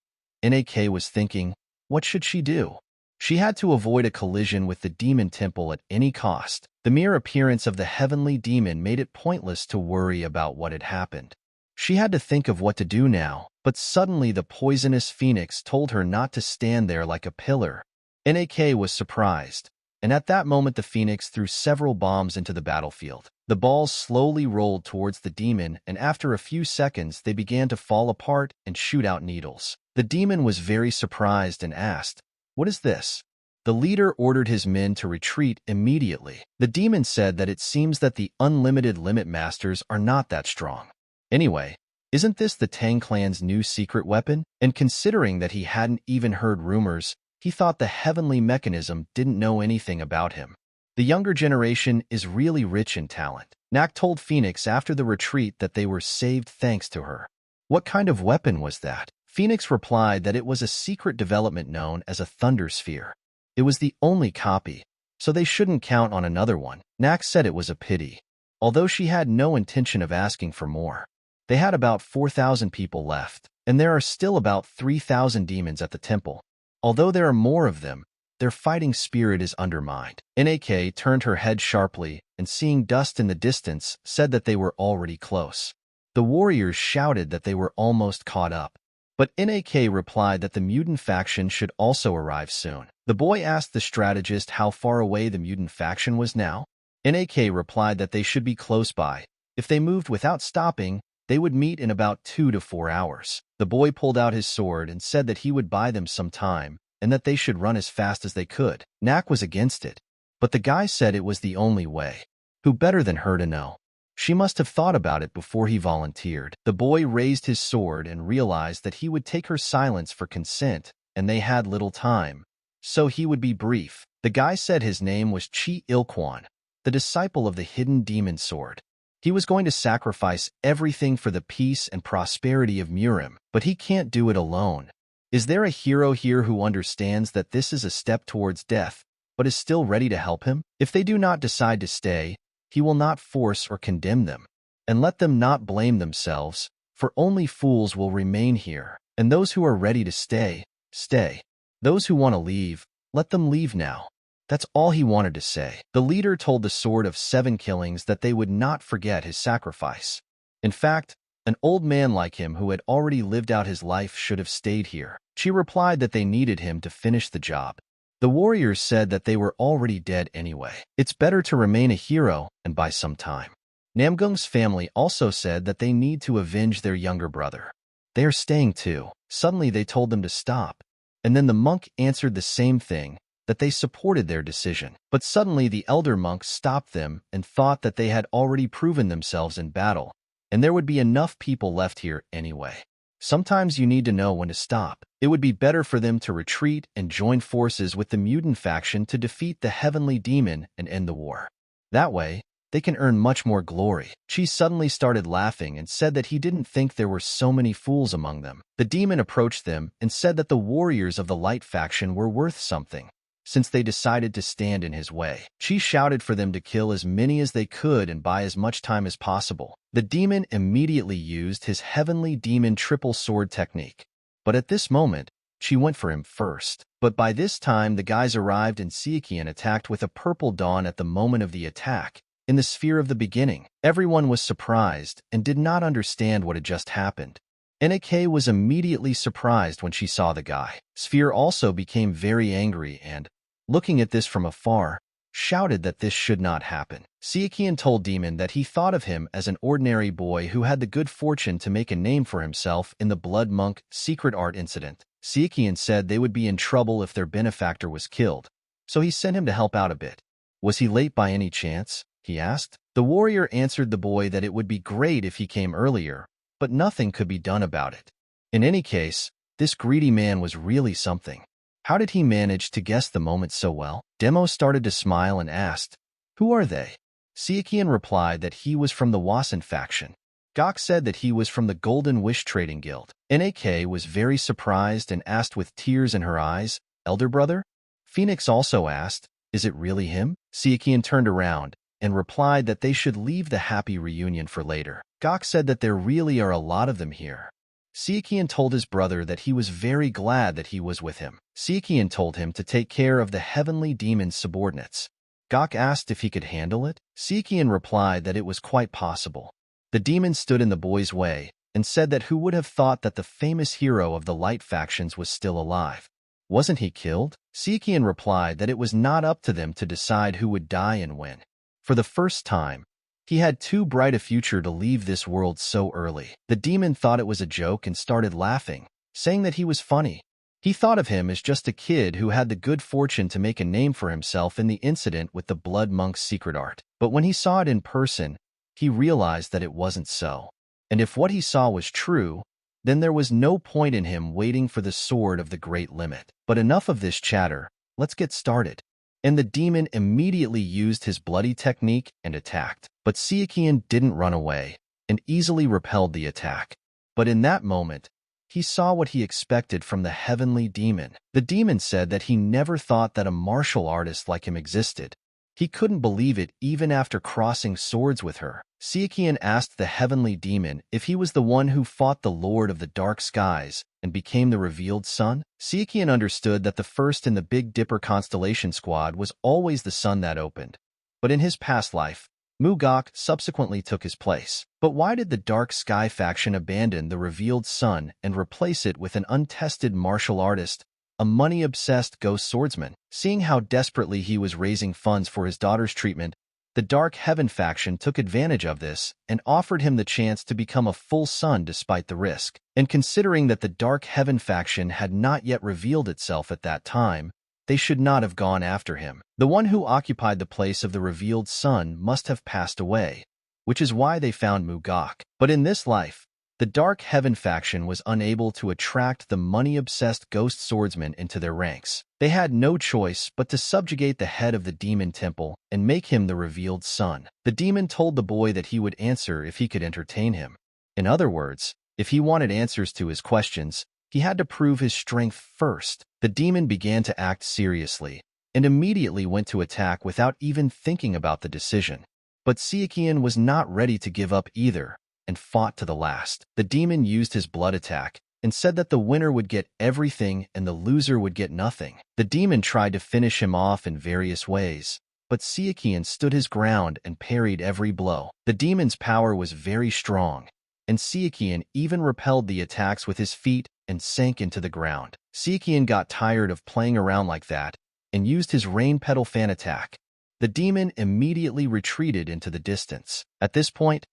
NAK was thinking, what should she do? She had to avoid a collision with the demon temple at any cost. The mere appearance of the heavenly demon made it pointless to worry about what had happened. She had to think of what to do now, but suddenly the poisonous phoenix told her not to stand there like a pillar. NAK was surprised, and at that moment the phoenix threw several bombs into the battlefield. The balls slowly rolled towards the demon, and after a few seconds they began to fall apart and shoot out needles. The demon was very surprised and asked, "What is this?" The leader ordered his men to retreat immediately. The demon said that it seems that the unlimited limit masters are not that strong. Anyway, isn't this the Tang Clan's new secret weapon? And considering that he hadn't even heard rumors, he thought the heavenly mechanism didn't know anything about him. The younger generation is really rich in talent. Nak told Phoenix after the retreat that they were saved thanks to her. What kind of weapon was that? Phoenix replied that it was a secret development known as a thunder sphere. It was the only copy, so they shouldn't count on another one. Nak said it was a pity, although she had no intention of asking for more. They had about 4,000 people left, and there are still about 3,000 demons at the temple. Although there are more of them, their fighting spirit is undermined. NAK turned her head sharply and, seeing dust in the distance, said that they were already close. The warriors shouted that they were almost caught up, but NAK replied that the mutant faction should also arrive soon. The boy asked the strategist how far away the mutant faction was now. NAK replied that they should be close by. If they moved without stopping, they would meet in about 2 to 4 hours. The boy pulled out his sword and said that he would buy them some time and that they should run as fast as they could. Nak was against it, but the guy said it was the only way. Who better than her to know? She must have thought about it before he volunteered. The boy raised his sword and realized that he would take her silence for consent, and they had little time, so he would be brief. The guy said his name was Chi Ilquan, the disciple of the hidden demon sword. He was going to sacrifice everything for the peace and prosperity of MURIM, but he can't do it alone. Is there a hero here who understands that this is a step towards death, but is still ready to help him? If they do not decide to stay, he will not force or condemn them, and let them not blame themselves, for only fools will remain here, and those who are ready to stay, stay. Those who want to leave, let them leave now. That's all he wanted to say. The leader told the Sword of 7 Killings that they would not forget his sacrifice. In fact, an old man like him who had already lived out his life should have stayed here. She replied that they needed him to finish the job. The warriors said that they were already dead anyway. It's better to remain a hero and buy some time. Namgung's family also said that they need to avenge their younger brother. They are staying too. Suddenly they told them to stop, and then the monk answered the same thing, that they supported their decision. But suddenly the elder monk stopped them and thought that they had already proven themselves in battle, and there would be enough people left here anyway. Sometimes you need to know when to stop. It would be better for them to retreat and join forces with the mutant faction to defeat the heavenly demon and end the war. That way, they can earn much more glory. Chi suddenly started laughing and said that he didn't think there were so many fools among them. The demon approached them and said that the warriors of the light faction were worth something, since they decided to stand in his way. Chi shouted for them to kill as many as they could and buy as much time as possible. The demon immediately used his heavenly demon triple sword technique. But at this moment, Chi went for him first. But by this time, the guys arrived and Sichuan attacked with a purple dawn at the moment of the attack. In the sphere of the beginning, everyone was surprised and did not understand what had just happened. NAK was immediately surprised when she saw the guy. Sphere also became very angry and, looking at this from afar, shouted that this should not happen. Sichuan told Demon that he thought of him as an ordinary boy who had the good fortune to make a name for himself in the Blood Monk secret art incident. Sichuan said they would be in trouble if their benefactor was killed, so he sent him to help out a bit. Was he late by any chance? He asked. The warrior answered the boy that it would be great if he came earlier, but nothing could be done about it. In any case, this greedy man was really something. How did he manage to guess the moment so well? Demo started to smile and asked, "Who are they?" Sichuan replied that he was from the Wasan faction. Gok said that he was from the Golden Wish Trading Guild. NAK was very surprised and asked with tears in her eyes, "Elder brother?" Phoenix also asked, "Is it really him?" Sichuan turned around and replied that they should leave the happy reunion for later. Gok said that there really are a lot of them here. Sichuan told his brother that he was very glad that he was with him. Sichuan told him to take care of the heavenly demon's subordinates. Gok asked if he could handle it. Sichuan replied that it was quite possible. The demon stood in the boy's way and said that who would have thought that the famous hero of the light factions was still alive? Wasn't he killed? Sichuan replied that it was not up to them to decide who would die and when. For the first time, he had too bright a future to leave this world so early. The demon thought it was a joke and started laughing, saying that he was funny. He thought of him as just a kid who had the good fortune to make a name for himself in the incident with the Blood Monk's secret art. But when he saw it in person, he realized that it wasn't so. And if what he saw was true, then there was no point in him waiting for the sword of the great limit. But enough of this chatter, let's get started. And the demon immediately used his bloody technique and attacked. But Sichuan didn't run away and easily repelled the attack. But in that moment, he saw what he expected from the heavenly demon. The demon said that he never thought that a martial artist like him existed. He couldn't believe it even after crossing swords with her. Sichuan asked the heavenly demon if he was the one who fought the Lord of the Dark Skies and became the revealed sun. Sichuan understood that the first in the Big Dipper constellation squad was always the sun that opened. But in his past life, Mugok subsequently took his place. But why did the Dark Sky faction abandon the revealed sun and replace it with an untested martial artist, a money-obsessed ghost swordsman? Seeing how desperately he was raising funds for his daughter's treatment, the Dark Heaven faction took advantage of this and offered him the chance to become a full sun despite the risk. And considering that the Dark Heaven faction had not yet revealed itself at that time, they should not have gone after him. The one who occupied the place of the revealed sun must have passed away, which is why they found Mugok. But in this life, the Dark Heaven faction was unable to attract the money-obsessed ghost swordsman into their ranks. They had no choice but to subjugate the head of the demon temple and make him the revealed sun. The demon told the boy that he would answer if he could entertain him. In other words, if he wanted answers to his questions, he had to prove his strength first. The demon began to act seriously and immediately went to attack without even thinking about the decision. But Sichuan was not ready to give up either and fought to the last. The demon used his blood attack and said that the winner would get everything and the loser would get nothing. The demon tried to finish him off in various ways, but Sichuan stood his ground and parried every blow. The demon's power was very strong, and Sichuan even repelled the attacks with his feet and sank into the ground. Sichuan got tired of playing around like that and used his rain petal fan attack. The demon immediately retreated into the distance. At this point,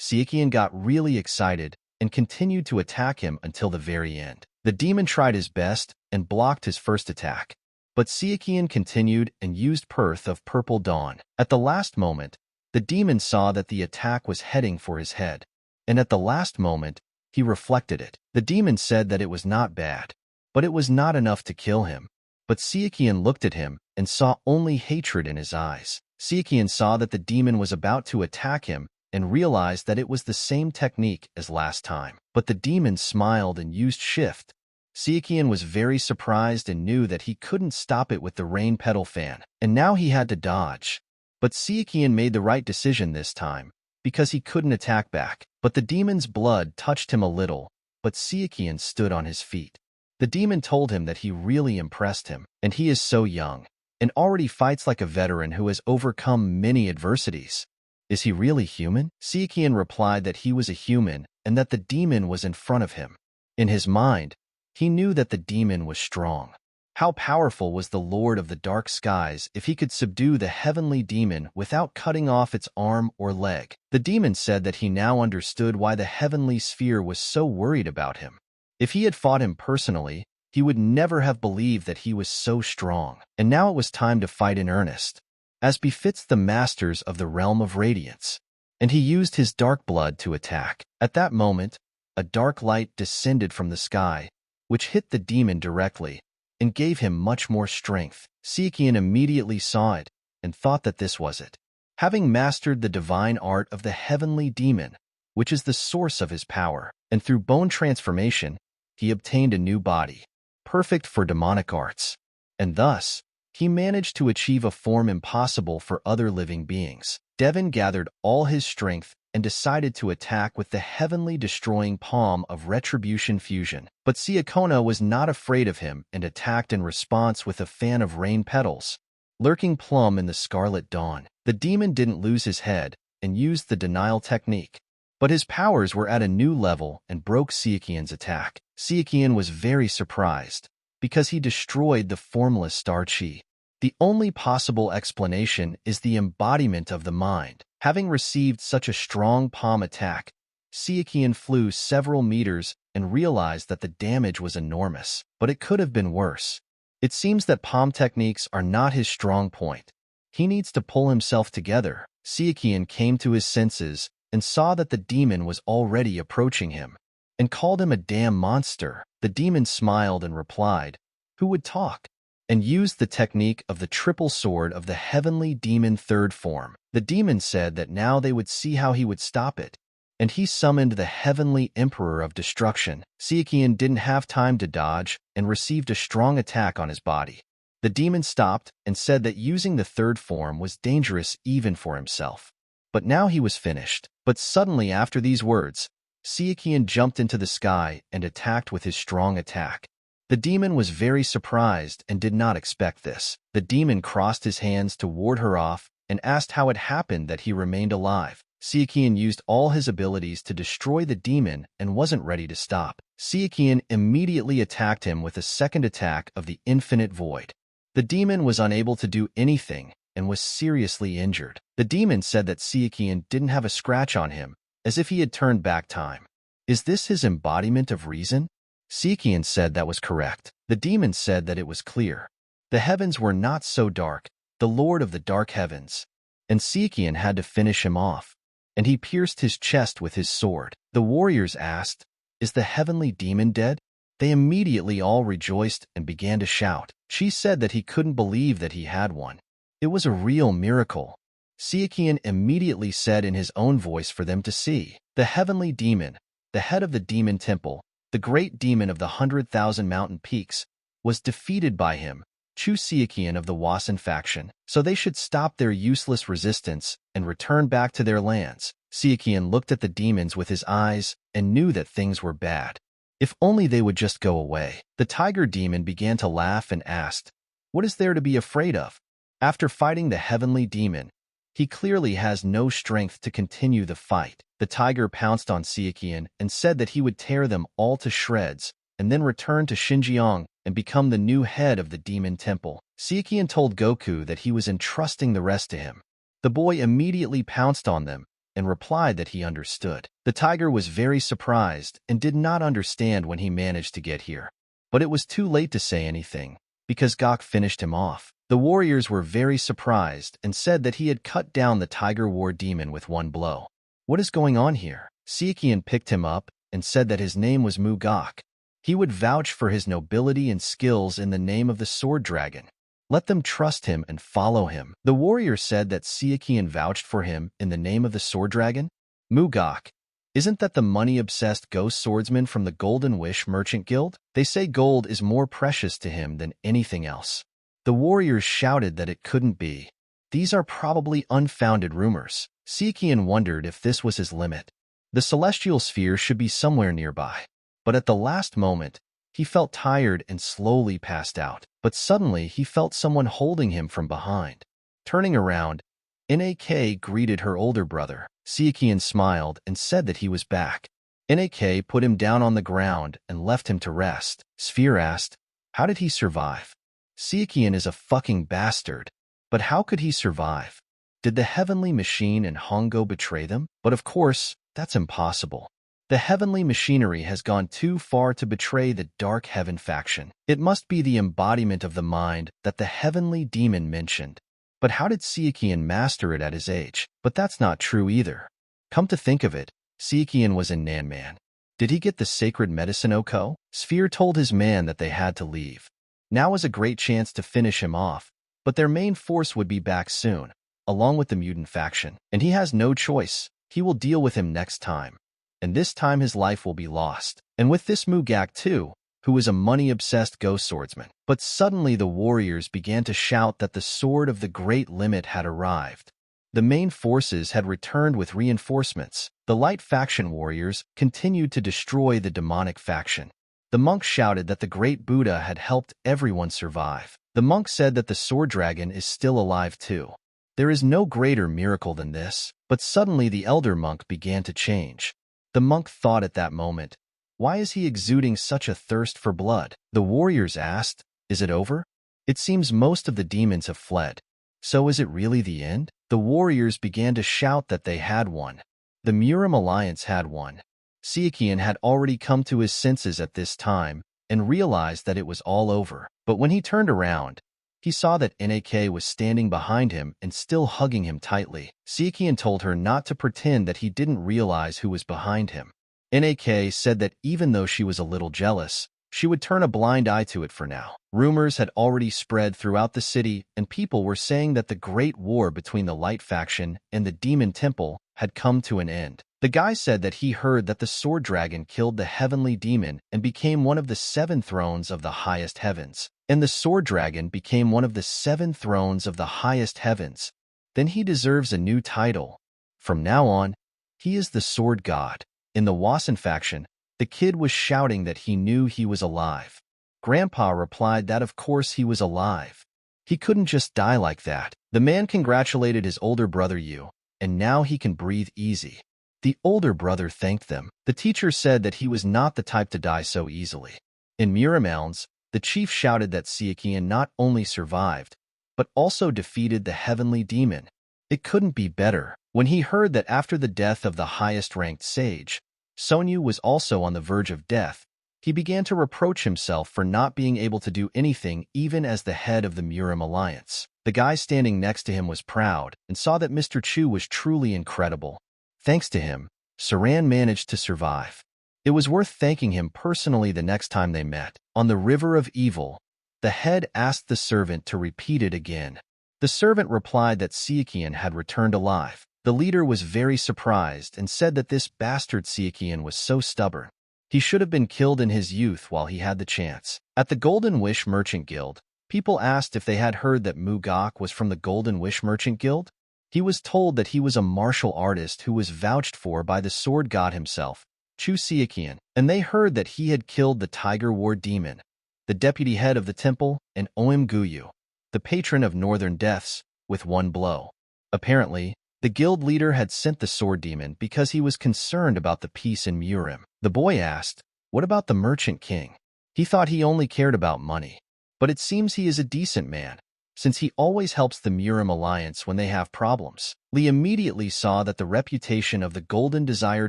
Sichuan got really excited and continued to attack him until the very end. The demon tried his best and blocked his first attack, but Sichuan continued and used Perth of Purple Dawn. At the last moment, the demon saw that the attack was heading for his head, and at the last moment, he reflected it. The demon said that it was not bad, but it was not enough to kill him. But Sichuan looked at him and saw only hatred in his eyes. Sichuan saw that the demon was about to attack him and realized that it was the same technique as last time. But the demon smiled and used shift. Sichuan was very surprised and knew that he couldn't stop it with the rain petal fan, and now he had to dodge. But Sichuan made the right decision this time, because he couldn't attack back. But the demon's blood touched him a little, but Sichuan stood on his feet. The demon told him that he really impressed him, and he is so young, and already fights like a veteran who has overcome many adversities. Is he really human? Sichuan replied that he was a human and that the demon was in front of him. In his mind, he knew that the demon was strong. How powerful was the Lord of the Dark Skies if he could subdue the heavenly demon without cutting off its arm or leg? The demon said that he now understood why the heavenly sphere was so worried about him. If he had fought him personally, he would never have believed that he was so strong. And now it was time to fight in earnest, as befits the masters of the realm of radiance. And he used his dark blood to attack. At that moment, a dark light descended from the sky, which hit the demon directly and gave him much more strength. Sichuan immediately saw it and thought that this was it. Having mastered the divine art of the heavenly demon, which is the source of his power, and through bone transformation, he obtained a new body, perfect for demonic arts. And thus, he managed to achieve a form impossible for other living beings. Devon gathered all his strength and decided to attack with the heavenly destroying palm of retribution fusion. But Siakona was not afraid of him and attacked in response with a fan of rain petals, lurking plumb in the scarlet dawn. The demon didn't lose his head and used the denial technique, but his powers were at a new level and broke Siakian's attack. Siakian was very surprised, because he destroyed the formless star chi. The only possible explanation is the embodiment of the mind. Having received such a strong palm attack, Siakian flew several meters and realized that the damage was enormous, but it could have been worse. It seems that palm techniques are not his strong point. He needs to pull himself together. Siakian came to his senses and saw that the demon was already approaching him, and called him a damn monster. The demon smiled and replied, "Who would talk?" and used the technique of the triple sword of the heavenly demon third form. The demon said that now they would see how he would stop it, and he summoned the heavenly emperor of destruction. Siakian didn't have time to dodge and received a strong attack on his body. The demon stopped and said that using the third form was dangerous even for himself. But now he was finished. But suddenly after these words, Siakian jumped into the sky and attacked with his strong attack. The demon was very surprised and did not expect this. The demon crossed his hands to ward her off and asked how it happened that he remained alive. Siakian used all his abilities to destroy the demon and wasn't ready to stop. Siakian immediately attacked him with a second attack of the infinite void. The demon was unable to do anything and was seriously injured. The demon said that Siakian didn't have a scratch on him, as if he had turned back time. Is this his embodiment of reason? Siakian said that was correct. The demon said that it was clear. The heavens were not so dark, the Lord of the dark heavens, and Siakian had to finish him off, and he pierced his chest with his sword. The warriors asked, "Is the heavenly demon dead?" They immediately all rejoiced and began to shout. She said that he couldn't believe that he had one. It was a real miracle. Siakian immediately said in his own voice for them to see. The heavenly demon, the head of the demon temple, the great demon of the 100,000 mountain peaks, was defeated by him, Chu Siakian of the Wasan faction, so they should stop their useless resistance and return back to their lands. Siakian looked at the demons with his eyes and knew that things were bad. If only they would just go away. The tiger demon began to laugh and asked, "What is there to be afraid of?" After fighting the heavenly demon, he clearly has no strength to continue the fight. The tiger pounced on Siakian and said that he would tear them all to shreds and then return to Xinjiang and become the new head of the demon temple. Siakian told Goku that he was entrusting the rest to him. The boy immediately pounced on them and replied that he understood. The tiger was very surprised and did not understand when he managed to get here. But it was too late to say anything, because Gok finished him off. The warriors were very surprised and said that he had cut down the tiger war demon with one blow. What is going on here? Siakian picked him up and said that his name was Mu Gok. He would vouch for his nobility and skills in the name of the sword dragon. Let them trust him and follow him. The warrior said that Siakian vouched for him in the name of the sword dragon. Mu Gok, isn't that the money-obsessed ghost swordsman from the Golden Wish Merchant Guild? They say gold is more precious to him than anything else. The warriors shouted that it couldn't be. These are probably unfounded rumors. Siakian wondered if this was his limit. The celestial sphere should be somewhere nearby. But at the last moment, he felt tired and slowly passed out. But suddenly he felt someone holding him from behind. Turning around, Nak greeted her older brother. Siakian smiled and said that he was back. Nak put him down on the ground and left him to rest. Sphere asked, "How did he survive?" Sichuan is a fucking bastard. But how could he survive? Did the heavenly machine and Hongo betray them? But of course, that's impossible. The heavenly machinery has gone too far to betray the Dark Heaven faction. It must be the embodiment of the mind that the heavenly demon mentioned. But how did Sichuan master it at his age? But that's not true either. Come to think of it, Sichuan was in Nanman. Did he get the sacred medicine Oko? Sphere told his man that they had to leave. Now was a great chance to finish him off, but their main force would be back soon, along with the mutant faction. And he has no choice. He will deal with him next time. And this time his life will be lost. And with this Mugak too, who is a money-obsessed ghost swordsman. But suddenly the warriors began to shout that the sword of the Great Limit had arrived. The main forces had returned with reinforcements. The light faction warriors continued to destroy the demonic faction. The monk shouted that the great Buddha had helped everyone survive. The monk said that the sword dragon is still alive too. There is no greater miracle than this. But suddenly the elder monk began to change. The monk thought at that moment, why is he exuding such a thirst for blood? The warriors asked, is it over? It seems most of the demons have fled. So is it really the end? The warriors began to shout that they had won. The MURIM alliance had won. Sichuan had already come to his senses at this time and realized that it was all over. But when he turned around, he saw that Nak was standing behind him and still hugging him tightly. Sichuan told her not to pretend that he didn't realize who was behind him. Nak said that even though she was a little jealous, she would turn a blind eye to it for now. Rumors had already spread throughout the city, and people were saying that the great war between the Light faction and the Demon Temple had come to an end. The guy said that he heard that the sword dragon killed the heavenly demon and became one of the 7 thrones of the highest heavens. And the sword dragon became one of the 7 thrones of the highest heavens. Then he deserves a new title. From now on, he is the sword god. In the Wasan faction, the kid was shouting that he knew he was alive. Grandpa replied that of course he was alive. He couldn't just die like that. The man congratulated his older brother Yu, and now he can breathe easy. The older brother thanked them. The teacher said that he was not the type to die so easily. In MURIM Elms, the chief shouted that Sichuan not only survived, but also defeated the heavenly demon. It couldn't be better. When he heard that after the death of the highest-ranked sage, Sonyu was also on the verge of death, he began to reproach himself for not being able to do anything even as the head of the MURIM alliance. The guy standing next to him was proud and saw that Mr. Chu was truly incredible. Thanks to him, Saran managed to survive. It was worth thanking him personally the next time they met. On the River of Evil, the head asked the servant to repeat it again. The servant replied that Sichuan had returned alive. The leader was very surprised and said that this bastard Sichuan was so stubborn. He should have been killed in his youth while he had the chance. At the Golden Wish Merchant Guild, people asked if they had heard that Mugak was from the Golden Wish Merchant Guild. He was told that he was a martial artist who was vouched for by the sword god himself, Chu Sichuan, and they heard that he had killed the Tiger War Demon, the deputy head of the temple, and Oim Guyu, the patron of northern deaths, with one blow. Apparently, the guild leader had sent the sword demon because he was concerned about the peace in MURIM. The boy asked, what about the merchant king? He thought he only cared about money. But it seems he is a decent man, since he always helps the MURIM alliance when they have problems. Lee immediately saw that the reputation of the Golden Desire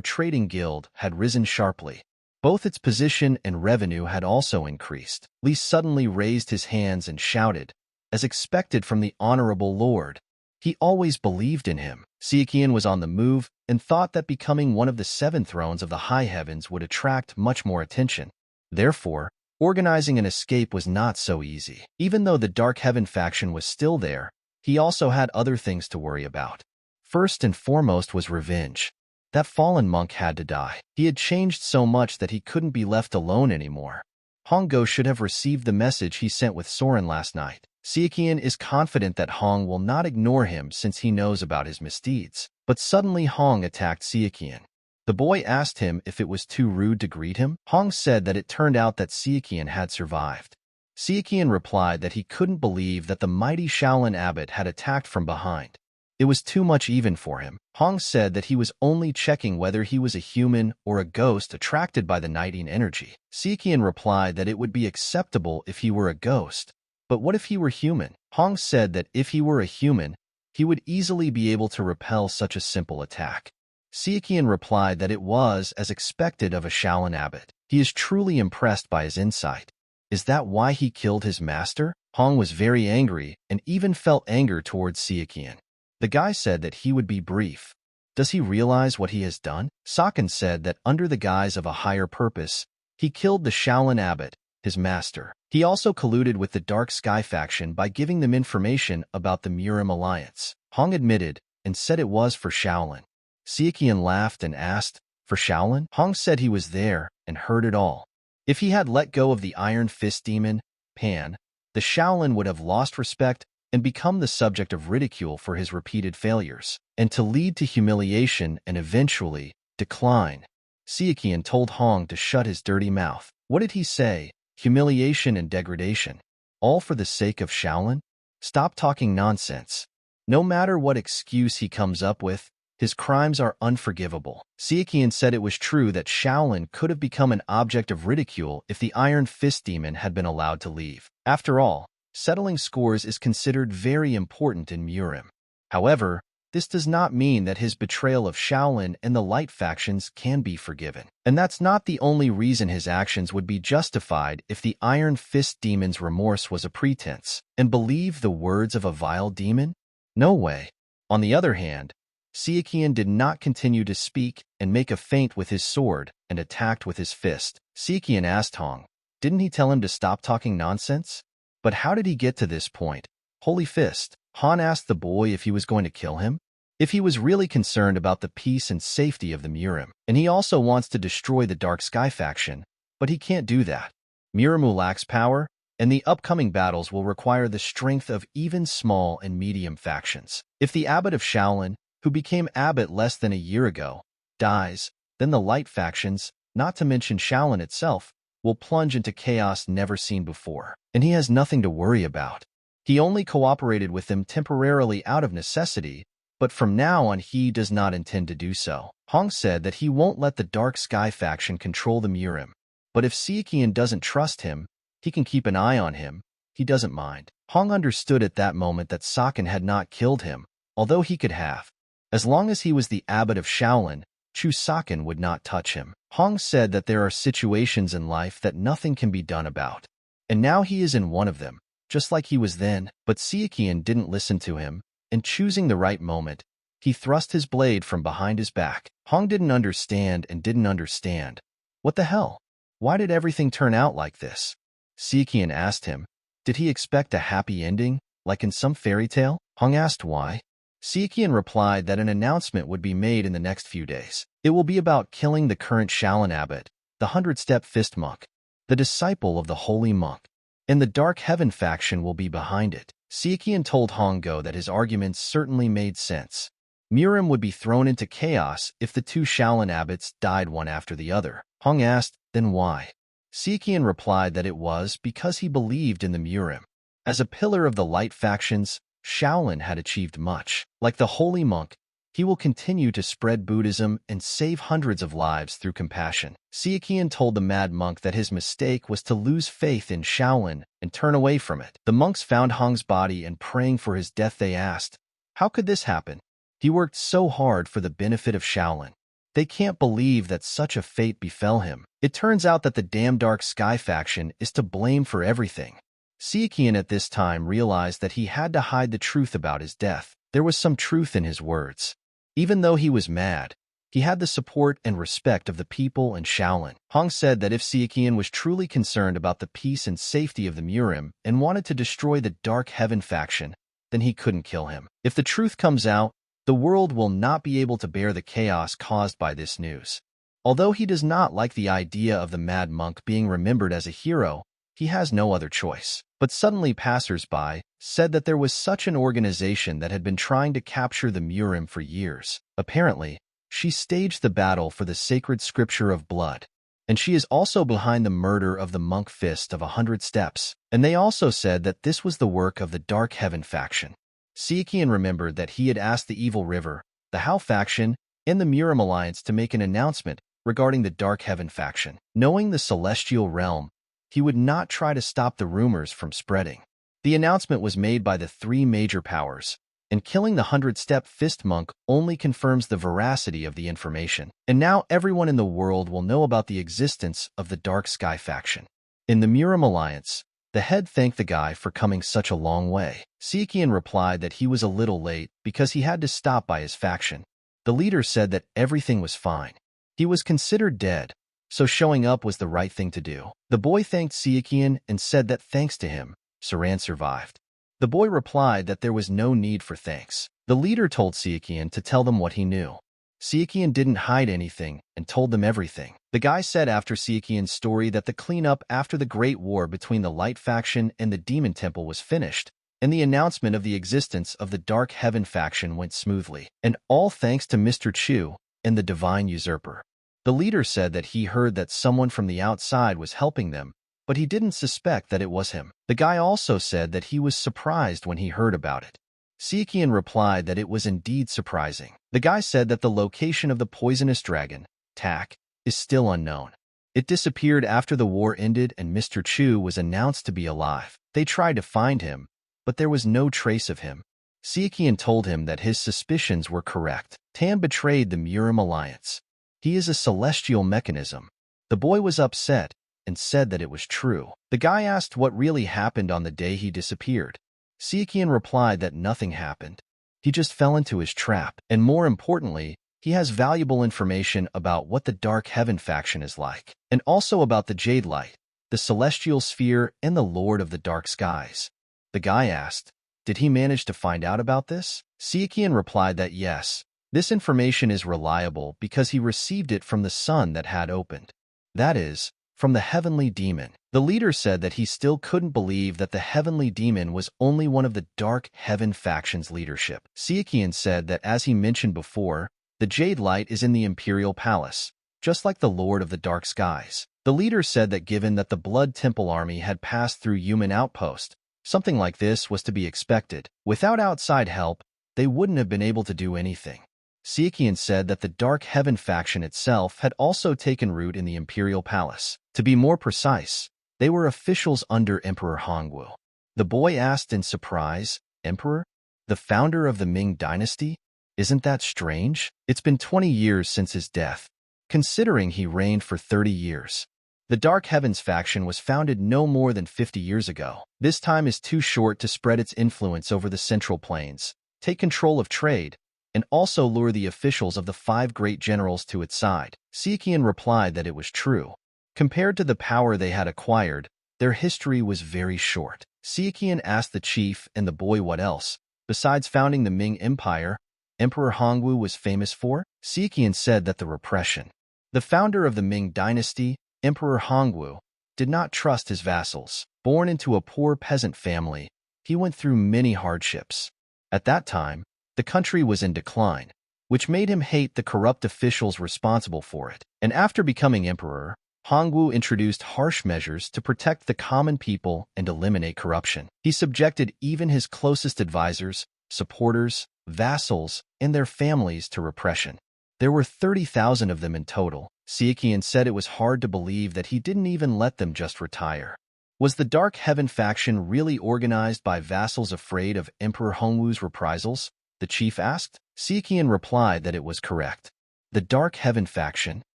Trading Guild had risen sharply. Both its position and revenue had also increased. Lee suddenly raised his hands and shouted, as expected from the honorable lord. He always believed in him. Sichuan was on the move and thought that becoming one of the 7 thrones of the high heavens would attract much more attention. Therefore, organizing an escape was not so easy. Even though the Dark Heaven faction was still there, he also had other things to worry about. First and foremost was revenge. That fallen monk had to die. He had changed so much that he couldn't be left alone anymore. Hongo should have received the message he sent with Soren last night. Sichuan is confident that Hong will not ignore him since he knows about his misdeeds. But suddenly Hong attacked Sichuan. The boy asked him if it was too rude to greet him. Hong said that it turned out that Sichuan had survived. Sichuan replied that he couldn't believe that the mighty Shaolin abbot had attacked from behind. It was too much even for him. Hong said that he was only checking whether he was a human or a ghost attracted by the Nighting energy. Sichuan replied that it would be acceptable if he were a ghost, But what if he were human? Hong said that if he were a human, he would easily be able to repel such a simple attack. Sichuan replied that it was as expected of a Shaolin abbot. He is truly impressed by his insight. Is that why he killed his master? Hong was very angry and even felt anger towards Sichuan. The guy said that he would be brief. Does he realize what he has done? Sichuan said that under the guise of a higher purpose, he killed the Shaolin abbot, his master. He also colluded with the Dark Sky faction by giving them information about the MURIM alliance. Hong admitted and said it was for Shaolin. Sichuan laughed and asked, for Shaolin? Hong said he was there and heard it all. If he had let go of the Iron Fist demon, Pan, the Shaolin would have lost respect and become the subject of ridicule for his repeated failures, and to lead to humiliation and eventually decline. Sichuan told Hong to shut his dirty mouth. What did he say? Humiliation and degradation. All for the sake of Shaolin? Stop talking nonsense. No matter what excuse he comes up with, his crimes are unforgivable. Sichuan said it was true that Shaolin could have become an object of ridicule if the Iron Fist demon had been allowed to leave. After all, settling scores is considered very important in MURIM. However, this does not mean that his betrayal of Shaolin and the Light factions can be forgiven. And that's not the only reason his actions would be justified if the Iron Fist demon's remorse was a pretense. And believe the words of a vile demon? No way. On the other hand, Sichuan did not continue to speak and make a feint with his sword and attacked with his fist. Sichuan asked Hong, didn't he tell him to stop talking nonsense? But how did he get to this point? Holy Fist. Han asked the boy if he was going to kill him, if he was really concerned about the peace and safety of the MURIM. And he also wants to destroy the Dark Sky faction, but he can't do that. MURIM lacks power, and the upcoming battles will require the strength of even small and medium factions. If the abbot of Shaolin, who became abbot less than a year ago, dies, then the Light factions, not to mention Shaolin itself, will plunge into chaos never seen before. And he has nothing to worry about. He only cooperated with them temporarily out of necessity, but from now on he does not intend to do so. Hong said that he won't let the Dark Sky faction control the MURIM, but if Sichuan doesn't trust him, he can keep an eye on him. He doesn't mind. Hong understood at that moment that Sichuan had not killed him, although he could have. As long as he was the abbot of Shaolin, Chu Sichuan would not touch him. Hong said that there are situations in life that nothing can be done about, and now he is in one of them, just like he was then. But Sichuan didn't listen to him, and choosing the right moment, he thrust his blade from behind his back. Hong didn't understand and didn't understand. What the hell? Why did everything turn out like this? Sichuan asked him. Did he expect a happy ending, like in some fairy tale? Hong asked why. Sichuan replied that an announcement would be made in the next few days. It will be about killing the current Shaolin abbot, the 100-step fist monk, the disciple of the holy monk, and the Dark Heaven faction will be behind it. Sichuan told Hongo that his arguments certainly made sense. MURIM would be thrown into chaos if the two Shaolin abbots died one after the other. Hong asked, then why? Sichuan replied that it was because he believed in the MURIM. As a pillar of the Light factions, Shaolin had achieved much. Like the holy monk, he will continue to spread Buddhism and save hundreds of lives through compassion. Sichuan told the mad monk that his mistake was to lose faith in Shaolin and turn away from it. The monks found Hong's body and praying for his death. They asked, how could this happen? He worked so hard for the benefit of Shaolin. They can't believe that such a fate befell him. It turns out that the damn Dark Sky faction is to blame for everything. Sichuan at this time realized that he had to hide the truth about his death. There was some truth in his words. Even though he was mad, he had the support and respect of the people and Shaolin. Hong said that if Sichuan was truly concerned about the peace and safety of the MURIM and wanted to destroy the Dark Heaven faction, then he couldn't kill him. If the truth comes out, the world will not be able to bear the chaos caused by this news. Although he does not like the idea of the mad monk being remembered as a hero, he has no other choice. But suddenly passers-by said that there was such an organization that had been trying to capture the MURIM for years. Apparently, she staged the battle for the sacred scripture of blood, and she is also behind the murder of the monk Fist of 100 Steps. And they also said that this was the work of the Dark Heaven faction. Sichuan remembered that he had asked the Evil River, the Hao faction, and the MURIM alliance to make an announcement regarding the Dark Heaven faction. Knowing the celestial realm, he would not try to stop the rumors from spreading. The announcement was made by the three major powers, and killing the 100-step fist monk only confirms the veracity of the information. And now everyone in the world will know about the existence of the Dark Sky faction. In the MURIM alliance, the head thanked the guy for coming such a long way. Sichuan replied that he was a little late because he had to stop by his faction. The leader said that everything was fine. He was considered dead, so showing up was the right thing to do. The boy thanked Sichuan and said that thanks to him, Saran survived. The boy replied that there was no need for thanks. The leader told Sichuan to tell them what he knew. Sichuan didn't hide anything and told them everything. The guy said after Sichuan's story that the cleanup after the Great War between the Light faction and the Demon Temple was finished, and the announcement of the existence of the Dark Heaven faction went smoothly, and all thanks to Mr. Chu and the Divine Usurper. The leader said that he heard that someone from the outside was helping them, but he didn't suspect that it was him. The guy also said that he was surprised when he heard about it. Sichuan replied that it was indeed surprising. The guy said that the location of the poisonous dragon, Tak, is still unknown. It disappeared after the war ended and Mr. Chu was announced to be alive. They tried to find him, but there was no trace of him. Sichuan told him that his suspicions were correct. Tang betrayed the MURIM alliance. He is a celestial mechanism. The boy was upset and said that it was true. The guy asked what really happened on the day he disappeared. Sichuan replied that nothing happened. He just fell into his trap, and more importantly, he has valuable information about what the Dark Heaven faction is like, and also about the Jade Light, the Celestial Sphere, and the Lord of the Dark Skies. The guy asked, did he manage to find out about this? Sichuan replied that yes, this information is reliable because he received it from the sun that had opened. That is, from the Heavenly Demon. The leader said that he still couldn't believe that the Heavenly Demon was only one of the Dark Heaven faction's leadership. Sichuan said that as he mentioned before, the Jade Light is in the Imperial Palace, just like the Lord of the Dark Skies. The leader said that given that the Blood Temple army had passed through human outpost, something like this was to be expected. Without outside help, they wouldn't have been able to do anything. Sichuan said that the Dark Heaven faction itself had also taken root in the Imperial Palace. To be more precise, they were officials under Emperor Hongwu. The boy asked in surprise, Emperor? The founder of the Ming dynasty? Isn't that strange? It's been 20 years since his death, considering he reigned for 30 years. The Dark Heavens faction was founded no more than 50 years ago. This time is too short to spread its influence over the Central Plains, take control of trade, and also lure the officials of the 5 great generals to its side. Sichuan replied that it was true. Compared to the power they had acquired, their history was very short. Sichuan asked the chief and the boy what else, besides founding the Ming Empire, Emperor Hongwu was famous for. Sichuan said that the repression. The founder of the Ming dynasty, Emperor Hongwu, did not trust his vassals. Born into a poor peasant family, he went through many hardships. At that time, the country was in decline, which made him hate the corrupt officials responsible for it. And after becoming emperor, Hongwu introduced harsh measures to protect the common people and eliminate corruption. He subjected even his closest advisors, supporters, vassals, and their families to repression. There were 30,000 of them in total. Sichuan said it was hard to believe that he didn't even let them just retire. Was the Dark Heaven faction really organized by vassals afraid of Emperor Hongwu's reprisals? The chief asked. Sichuan replied that it was correct. The Dark Heaven faction,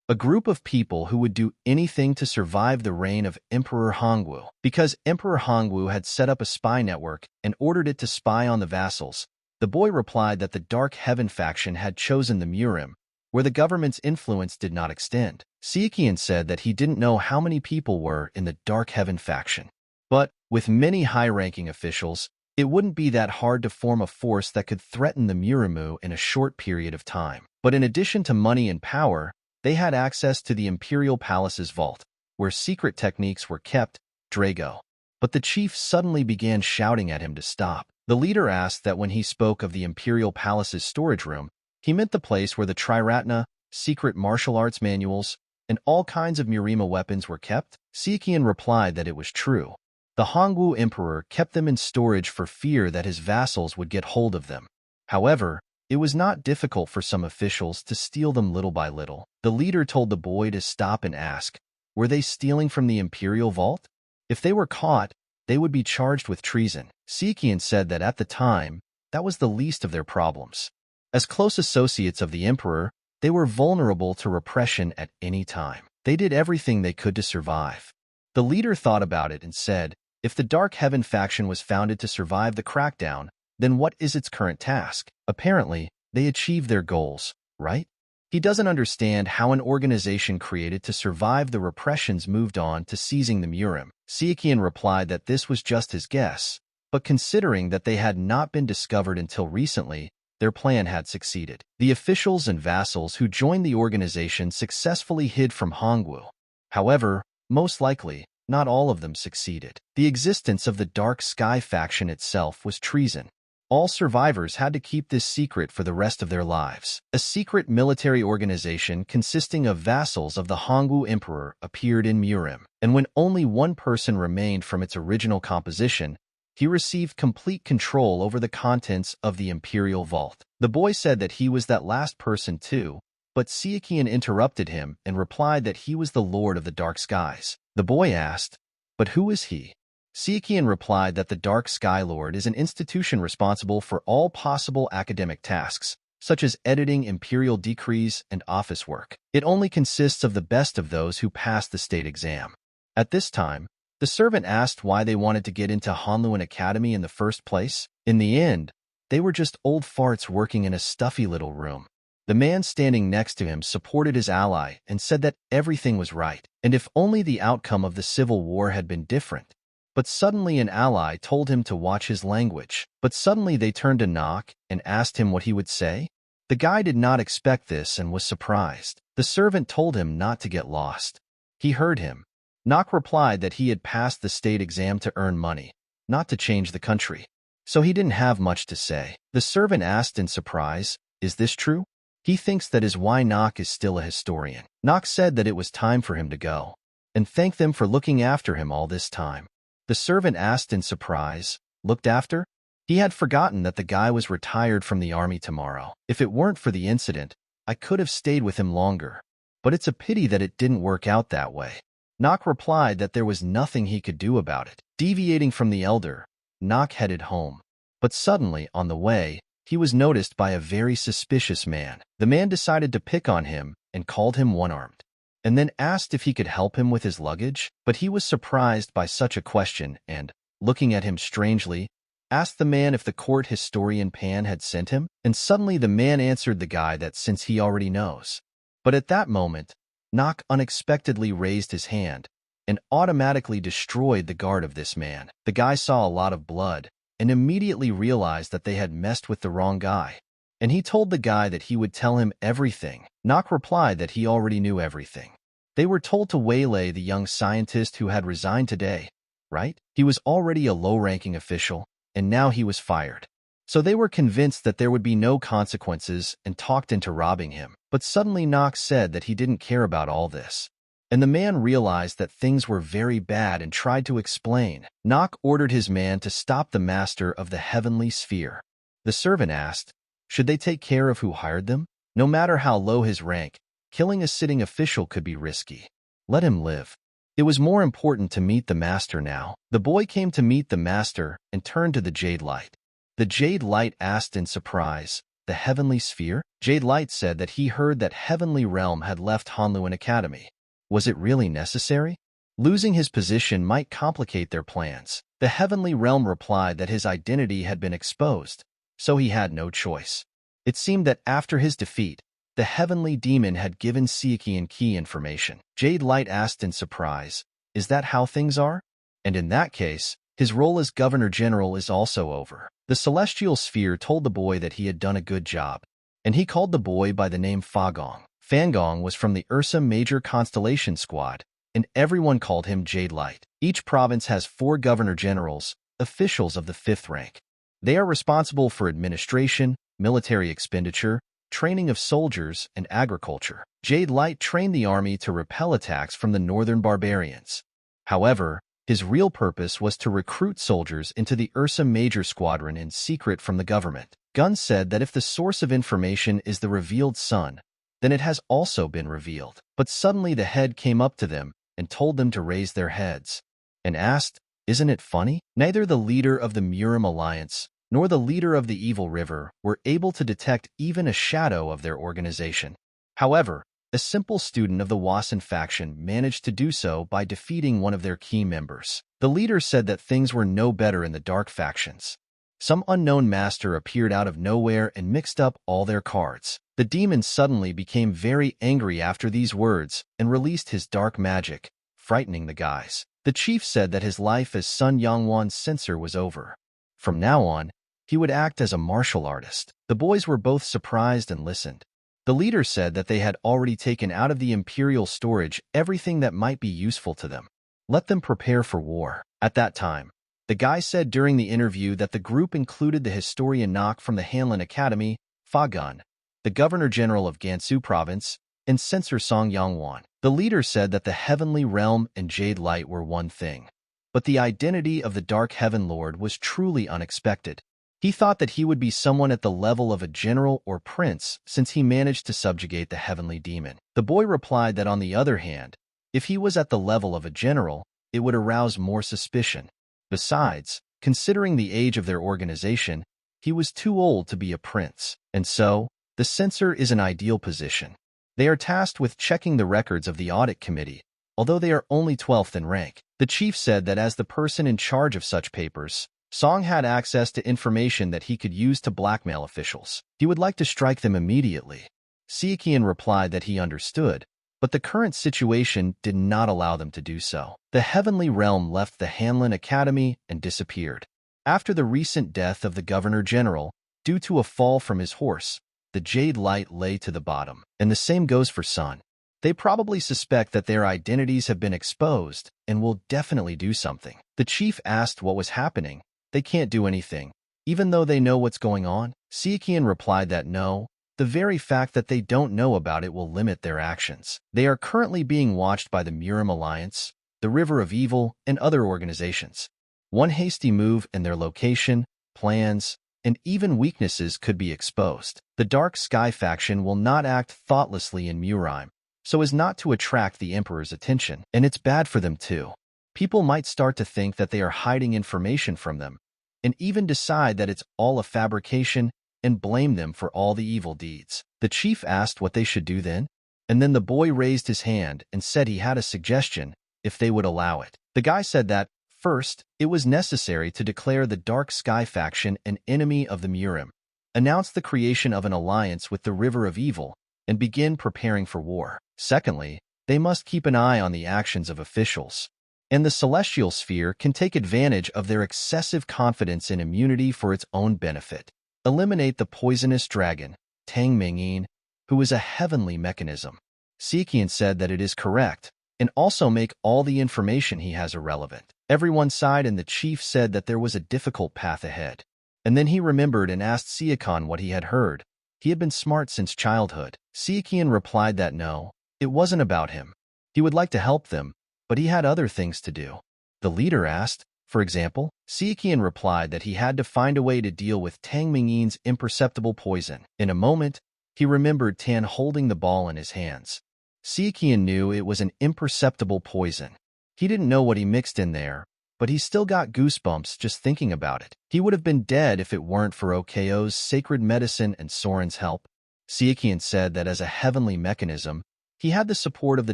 a group of people who would do anything to survive the reign of Emperor Hongwu. Because Emperor Hongwu had set up a spy network and ordered it to spy on the vassals, the boy replied that the Dark Heaven faction had chosen the MURIM, where the government's influence did not extend. Sichuan said that he didn't know how many people were in the Dark Heaven faction. But, with many high-ranking officials, it wouldn't be that hard to form a force that could threaten the MURIMU in a short period of time. But in addition to money and power, they had access to the Imperial Palace's vault, where secret techniques were kept, Drago. But the chief suddenly began shouting at him to stop. The leader asked that when he spoke of the Imperial Palace's storage room, he meant the place where the Triratna, secret martial arts manuals, and all kinds of MURIMA weapons were kept. Sichuan replied that it was true. The Hongwu Emperor kept them in storage for fear that his vassals would get hold of them. However, it was not difficult for some officials to steal them little by little. The leader told the boy to stop and ask, were they stealing from the Imperial Vault? If they were caught, they would be charged with treason. Sichuan said that at the time, that was the least of their problems. As close associates of the emperor, they were vulnerable to repression at any time. They did everything they could to survive. The leader thought about it and said, if the Dark Heaven faction was founded to survive the crackdown, then what is its current task? Apparently, they achieved their goals, right? He doesn't understand how an organization created to survive the repressions moved on to seizing the MURIM. Sichuan replied that this was just his guess, but considering that they had not been discovered until recently, their plan had succeeded. The officials and vassals who joined the organization successfully hid from Hongwu. However, most likely, not all of them succeeded. The existence of the Dark Sky faction itself was treason. All survivors had to keep this secret for the rest of their lives. A secret military organization consisting of vassals of the Hongwu Emperor appeared in MURIM, and when only one person remained from its original composition, he received complete control over the contents of the Imperial Vault. The boy said that he was that last person too, but Sichuan interrupted him and replied that he was the Lord of the Dark Skies. The boy asked, but who is he? Sichuan replied that the Dark Sky Lord is an institution responsible for all possible academic tasks, such as editing imperial decrees and office work. It only consists of the best of those who pass the state exam. At this time, the servant asked why they wanted to get into Hanluan Academy in the first place. In the end, they were just old farts working in a stuffy little room. The man standing next to him supported his ally and said that everything was right, and if only the outcome of the civil war had been different. But suddenly an ally told him to watch his language. But suddenly they turned to Knock and asked him what he would say. The guy did not expect this and was surprised. The servant told him not to get lost. He heard him. Knock replied that he had passed the state exam to earn money, not to change the country. So he didn't have much to say. The servant asked in surprise, is this true? He thinks that is why Knock is still a historian. Knock said that it was time for him to go, and thanked them for looking after him all this time. The servant asked in surprise, looked after? He had forgotten that the guy was retired from the army tomorrow. If it weren't for the incident, I could have stayed with him longer. But it's a pity that it didn't work out that way. Knock replied that there was nothing he could do about it. Deviating from the elder, Knock headed home. But suddenly, on the way, he was noticed by a very suspicious man. The man decided to pick on him and called him one-armed, and then asked if he could help him with his luggage. But he was surprised by such a question and, looking at him strangely, asked the man if the court historian Pan had sent him, and suddenly the man answered the guy that since he already knows. But at that moment, Knock unexpectedly raised his hand and automatically destroyed the guard of this man. The guy saw a lot of blood and immediately realized that they had messed with the wrong guy. And he told the guy that he would tell him everything. Knock replied that he already knew everything. They were told to waylay the young scientist who had resigned today, right? He was already a low-ranking official, and now he was fired. So they were convinced that there would be no consequences and talked into robbing him. But suddenly Knox said that he didn't care about all this. And the man realized that things were very bad and tried to explain. Knock ordered his man to stop the master of the heavenly sphere. The servant asked, should they take care of who hired them? No matter how low his rank, killing a sitting official could be risky. Let him live. It was more important to meet the master now. The boy came to meet the master and turned to the Jade Light. The Jade Light asked in surprise, the heavenly sphere? Jade Light said that he heard that Heavenly Realm had left Hanluan Academy. Was it really necessary? Losing his position might complicate their plans. The Heavenly Realm replied that his identity had been exposed, so he had no choice. It seemed that after his defeat, the Heavenly Demon had given Sichuan key information. Jade Light asked in surprise, is that how things are? And in that case, his role as Governor General is also over. The Celestial Sphere told the boy that he had done a good job, and he called the boy by the name Fagong. Fangong was from the Ursa Major Constellation Squad, and everyone called him Jade Light. Each province has 4 Governor Generals, officials of the 5th rank. They are responsible for administration, military expenditure, training of soldiers, and agriculture. Jade Light trained the army to repel attacks from the northern barbarians. However, his real purpose was to recruit soldiers into the Ursa Major Squadron in secret from the government. Gunn said that if the source of information is the revealed sun, then it has also been revealed. But suddenly the head came up to them and told them to raise their heads, and asked, Isn't it funny? Neither the leader of the MURIM alliance nor the leader of the Evil River were able to detect even a shadow of their organization. However, a simple student of the Wasan faction managed to do so by defeating one of their key members. The leader said that things were no better in the dark factions. Some unknown master appeared out of nowhere and mixed up all their cards. The demon suddenly became very angry after these words and released his dark magic, frightening the guys. The chief said that his life as Sun Yangwan's censor was over. From now on, he would act as a martial artist. The boys were both surprised and listened. The leader said that they had already taken out of the imperial storage everything that might be useful to them. Let them prepare for war. At that time, the guy said during the interview that the group included the historian Nok from the Hanlin Academy, Fa Gun, the governor-general of Gansu province, and censor Song Yangwan. The leader said that the Heavenly Realm and Jade Light were one thing, but the identity of the Dark Heaven Lord was truly unexpected. He thought that he would be someone at the level of a general or prince since he managed to subjugate the heavenly demon. The boy replied that on the other hand, if he was at the level of a general, it would arouse more suspicion. Besides, considering the age of their organization, he was too old to be a prince, and so, the censor is an ideal position. They are tasked with checking the records of the audit committee, although they are only 12th in rank. The chief said that as the person in charge of such papers, Song had access to information that he could use to blackmail officials. He would like to strike them immediately. Sichuan replied that he understood, but the current situation did not allow them to do so. The Heavenly Realm left the Hanlin Academy and disappeared. After the recent death of the Governor-General, due to a fall from his horse, the Jade Light lay to the bottom, and the same goes for Sun. They probably suspect that their identities have been exposed and will definitely do something. The chief asked what was happening. They can't do anything, even though they know what's going on. Sichuan replied that no, the very fact that they don't know about it will limit their actions. They are currently being watched by the MURIM Alliance, the River of Evil, and other organizations. One hasty move and their location, plans, and even weaknesses could be exposed. The Dark Sky faction will not act thoughtlessly in MURIM, so as not to attract the Emperor's attention, and it's bad for them too. People might start to think that they are hiding information from them, and even decide that it's all a fabrication and blame them for all the evil deeds. The chief asked what they should do then, and then the boy raised his hand and said he had a suggestion if they would allow it. The guy said that, first, it was necessary to declare the Dark Sky faction an enemy of the MURIM, announce the creation of an alliance with the River of Evil, and begin preparing for war. Secondly, they must keep an eye on the actions of officials, and the celestial sphere can take advantage of their excessive confidence in immunity for its own benefit. Eliminate the poisonous dragon, Tang Mingyin, who is a heavenly mechanism. Sichuan said that it is correct, and also make all the information he has irrelevant. Everyone sighed and the chief said that there was a difficult path ahead. And then he remembered and asked Sichuan what he had heard. He had been smart since childhood. Sichuan replied that no, it wasn't about him. He would like to help them, but he had other things to do. The leader asked, for example, Sichuan replied that he had to find a way to deal with Tang Mingyin's imperceptible poison. In a moment, he remembered Tan holding the ball in his hands. Sichuan knew it was an imperceptible poison. He didn't know what he mixed in there, but he still got goosebumps just thinking about it. He would have been dead if it weren't for OKO's sacred medicine and Soren's help. Sichuan said that as a heavenly mechanism, he had the support of the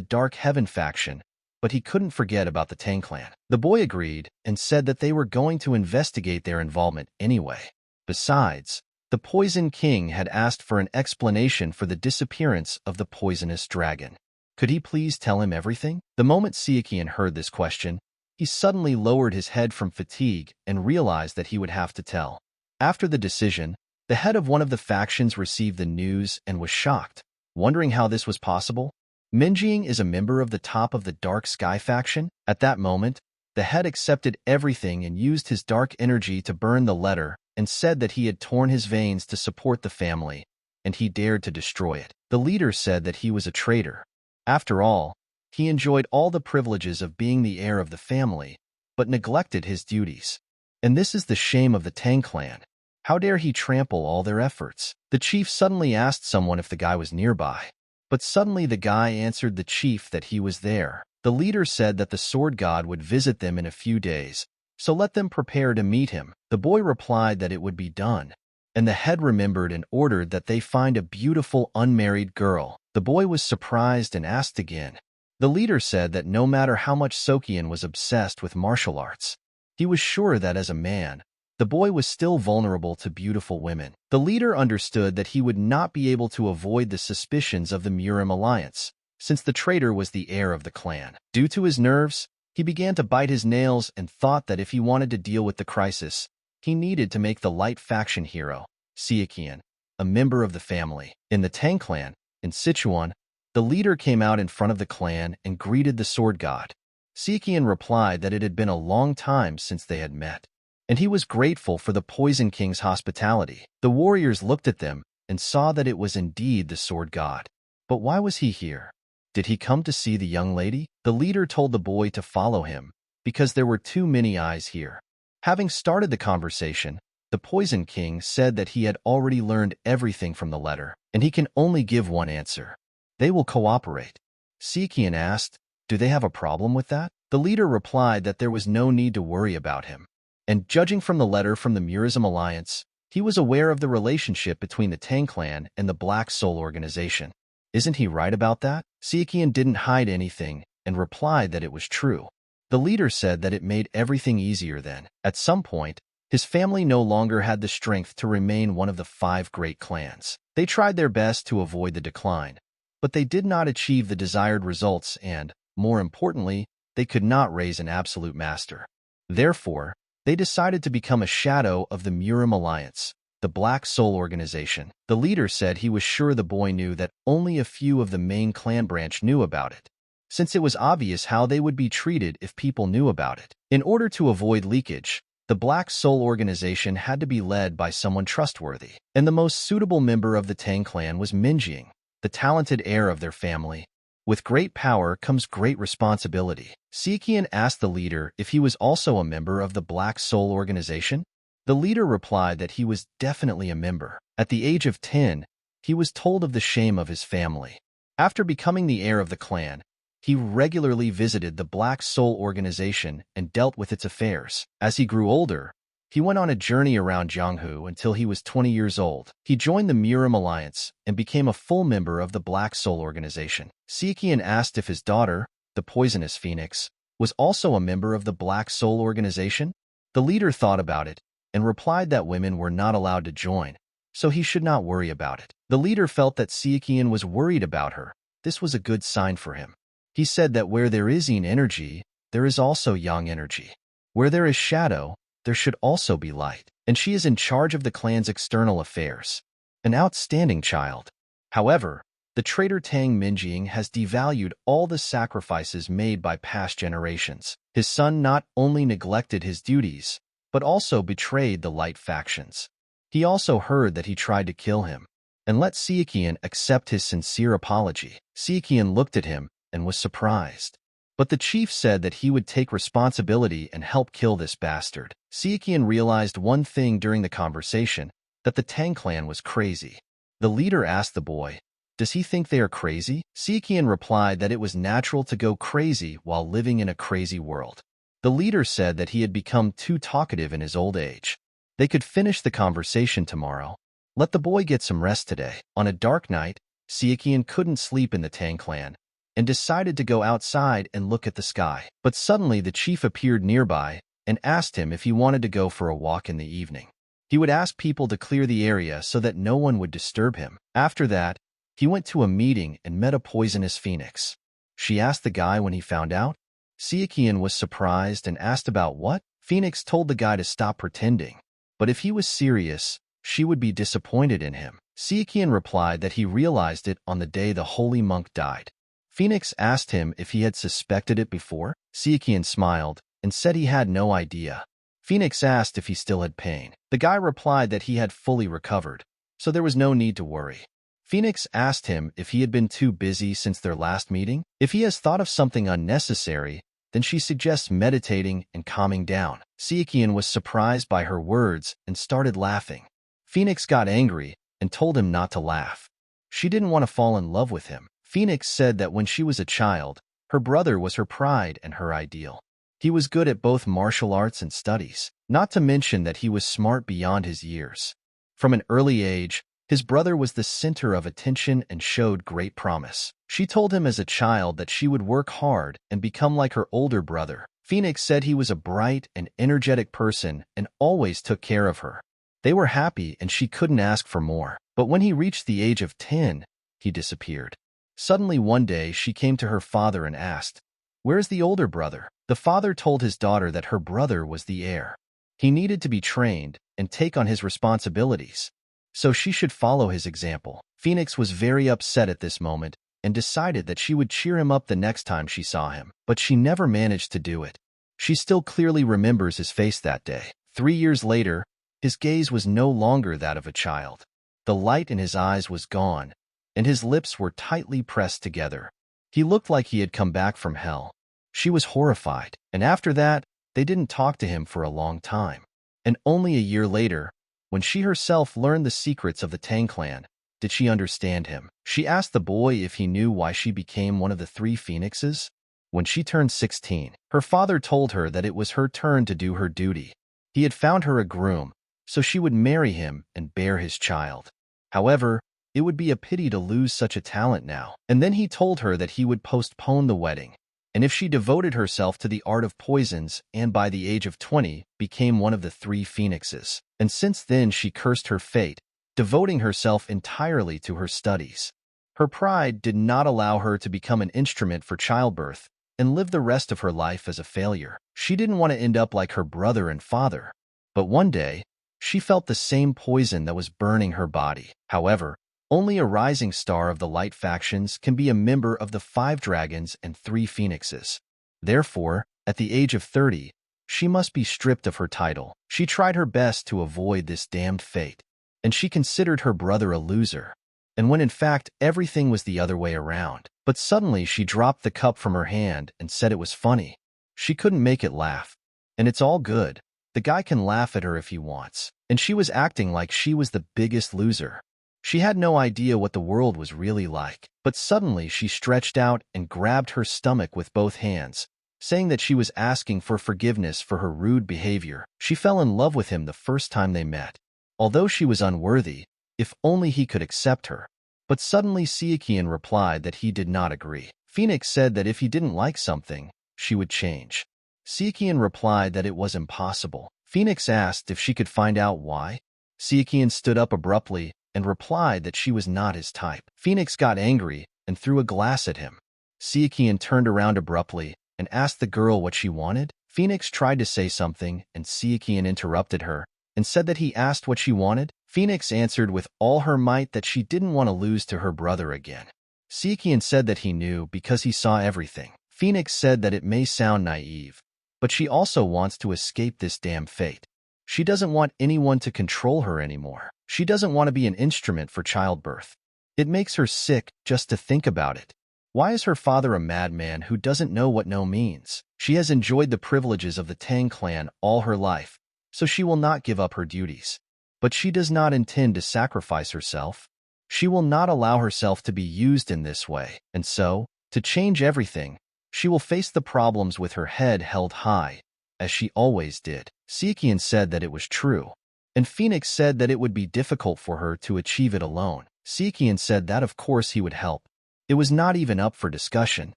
Dark Heaven faction, but he couldn't forget about the Tang Clan. The boy agreed and said that they were going to investigate their involvement anyway. Besides, the Poison King had asked for an explanation for the disappearance of the poisonous dragon. Could he please tell him everything? The moment Sichuan heard this question, he suddenly lowered his head from fatigue and realized that he would have to tell. After the decision, the head of one of the factions received the news and was shocked, wondering how this was possible. Minjing is a member of the top of the Dark Sky faction. At that moment, the head accepted everything and used his dark energy to burn the letter and said that he had torn his veins to support the family, and he dared to destroy it. The leader said that he was a traitor. After all, he enjoyed all the privileges of being the heir of the family, but neglected his duties. And this is the shame of the Tang Clan. How dare he trample all their efforts? The chief suddenly asked someone if the guy was nearby. But suddenly the guy answered the chief that he was there. The leader said that the sword god would visit them in a few days, so let them prepare to meet him. The boy replied that it would be done, and the head remembered and ordered that they find a beautiful unmarried girl. The boy was surprised and asked again. The leader said that no matter how much Sichuan was obsessed with martial arts, he was sure that as a man, the boy was still vulnerable to beautiful women. The leader understood that he would not be able to avoid the suspicions of the MURIM alliance, since the traitor was the heir of the clan. Due to his nerves, he began to bite his nails and thought that if he wanted to deal with the crisis, he needed to make the light faction hero, Sichuan, a member of the family. In the Tang Clan, in Sichuan, the leader came out in front of the clan and greeted the sword god. Sichuan replied that it had been a long time since they had met, and he was grateful for the Poison King's hospitality. The warriors looked at them and saw that it was indeed the sword god. But why was he here? Did he come to see the young lady? The leader told the boy to follow him, because there were too many eyes here. Having started the conversation, the Poison King said that he had already learned everything from the letter, and he can only give one answer. They will cooperate. Sichuan asked, do they have a problem with that? The leader replied that there was no need to worry about him. And judging from the letter from the MURIM alliance, he was aware of the relationship between the Tang Clan and the Black Soul organization. Isn't he right about that? Sichuan didn't hide anything and replied that it was true. The leader said that it made everything easier then. At some point, his family no longer had the strength to remain one of the 5 great clans. They tried their best to avoid the decline, but they did not achieve the desired results and, more importantly, they could not raise an absolute master. Therefore, they decided to become a shadow of the MURIM alliance, the Black Soul organization. The leader said he was sure the boy knew that only a few of the main clan branch knew about it, since it was obvious how they would be treated if people knew about it. In order to avoid leakage, the Black Soul organization had to be led by someone trustworthy, and the most suitable member of the Tang Clan was Minjing, the talented heir of their family. With great power comes great responsibility. Sichuan asked the leader if he was also a member of the Black Soul organization. The leader replied that he was definitely a member. At the age of 10, he was told of the shame of his family. After becoming the heir of the clan, he regularly visited the Black Soul organization and dealt with its affairs. As he grew older, he went on a journey around Jianghu until he was 20 years old. He joined the MURIM alliance and became a full member of the Black Soul organization. Sichuan asked if his daughter, the poisonous phoenix, was also a member of the Black Soul organization. The leader thought about it and replied that women were not allowed to join, so he should not worry about it. The leader felt that Sichuan was worried about her. This was a good sign for him. He said that where there is yin energy, there is also yang energy. Where there is shadow, there should also be light, and she is in charge of the clan's external affairs. An outstanding child. However, the traitor Tang Minjing has devalued all the sacrifices made by past generations. His son not only neglected his duties, but also betrayed the light factions. He also heard that he tried to kill him, and let Sichuan accept his sincere apology. Sichuan looked at him and was surprised. But the chief said that he would take responsibility and help kill this bastard. Sichuan realized one thing during the conversation, that the Tang Clan was crazy. The leader asked the boy, does he think they are crazy? Sichuan replied that it was natural to go crazy while living in a crazy world. The leader said that he had become too talkative in his old age. They could finish the conversation tomorrow. Let the boy get some rest today. On a dark night, Sichuan couldn't sleep in the Tang Clan, and decided to go outside and look at the sky. But suddenly the chief appeared nearby and asked him if he wanted to go for a walk in the evening. He would ask people to clear the area so that no one would disturb him. After that, he went to a meeting and met a poisonous phoenix. She asked the guy when he found out. Sichuan was surprised and asked about what. Phoenix told the guy to stop pretending, but if he was serious, she would be disappointed in him. Sichuan replied that he realized it on the day the holy monk died. Phoenix asked him if he had suspected it before. Sichuan smiled and said he had no idea. Phoenix asked if he still had pain. The guy replied that he had fully recovered, so there was no need to worry. Phoenix asked him if he had been too busy since their last meeting. If he has thought of something unnecessary, then she suggests meditating and calming down. Sichuan was surprised by her words and started laughing. Phoenix got angry and told him not to laugh. She didn't want to fall in love with him. Phoenix said that when she was a child, her brother was her pride and her ideal. He was good at both martial arts and studies, not to mention that he was smart beyond his years. From an early age, his brother was the center of attention and showed great promise. She told him as a child that she would work hard and become like her older brother. Phoenix said he was a bright and energetic person and always took care of her. They were happy and she couldn't ask for more. But when he reached the age of 10, he disappeared. Suddenly one day she came to her father and asked, "Where's the older brother?" The father told his daughter that her brother was the heir. He needed to be trained and take on his responsibilities, so she should follow his example. Phoenix was very upset at this moment and decided that she would cheer him up the next time she saw him, but she never managed to do it. She still clearly remembers his face that day. 3 years later, his gaze was no longer that of a child. The light in his eyes was gone, and his lips were tightly pressed together. He looked like he had come back from hell. She was horrified, and after that, they didn't talk to him for a long time. And only a year later, when she herself learned the secrets of the Tang Clan, did she understand him. She asked the boy if he knew why she became one of the 3 phoenixes. When she turned 16, her father told her that it was her turn to do her duty. He had found her a groom, so she would marry him and bear his child. However, it would be a pity to lose such a talent now. And then he told her that he would postpone the wedding, and if she devoted herself to the art of poisons and by the age of 20 became one of the 3 phoenixes. And since then she cursed her fate, devoting herself entirely to her studies. Her pride did not allow her to become an instrument for childbirth and live the rest of her life as a failure. She didn't want to end up like her brother and father, but one day, she felt the same poison that was burning her body. However, only a rising star of the light factions can be a member of the 5 dragons and 3 phoenixes. Therefore, at the age of 30, she must be stripped of her title. She tried her best to avoid this damned fate, and she considered her brother a loser, and when in fact everything was the other way around. But suddenly she dropped the cup from her hand and said it was funny. She couldn't make it laugh, and it's all good. The guy can laugh at her if he wants, and she was acting like she was the biggest loser. She had no idea what the world was really like, but suddenly she stretched out and grabbed her stomach with both hands, saying that she was asking for forgiveness for her rude behavior. She fell in love with him the first time they met. Although she was unworthy, if only he could accept her. But suddenly Sichuan replied that he did not agree. Phoenix said that if he didn't like something, she would change. Sichuan replied that it was impossible. Phoenix asked if she could find out why. Sichuan stood up abruptly and replied that she was not his type. Phoenix got angry and threw a glass at him. Sichuan turned around abruptly and asked the girl what she wanted. Phoenix tried to say something, and Sichuan interrupted her and said that he asked what she wanted. Phoenix answered with all her might that she didn't want to lose to her brother again. Sichuan said that he knew because he saw everything. Phoenix said that it may sound naive, but she also wants to escape this damn fate. She doesn't want anyone to control her anymore. She doesn't want to be an instrument for childbirth. It makes her sick just to think about it. Why is her father a madman who doesn't know what no means? She has enjoyed the privileges of the Tang Clan all her life, so she will not give up her duties. But she does not intend to sacrifice herself. She will not allow herself to be used in this way. And so, to change everything, she will face the problems with her head held high, as she always did. Sichuan said that it was true, and Phoenix said that it would be difficult for her to achieve it alone. Sichuan said that of course he would help. It was not even up for discussion.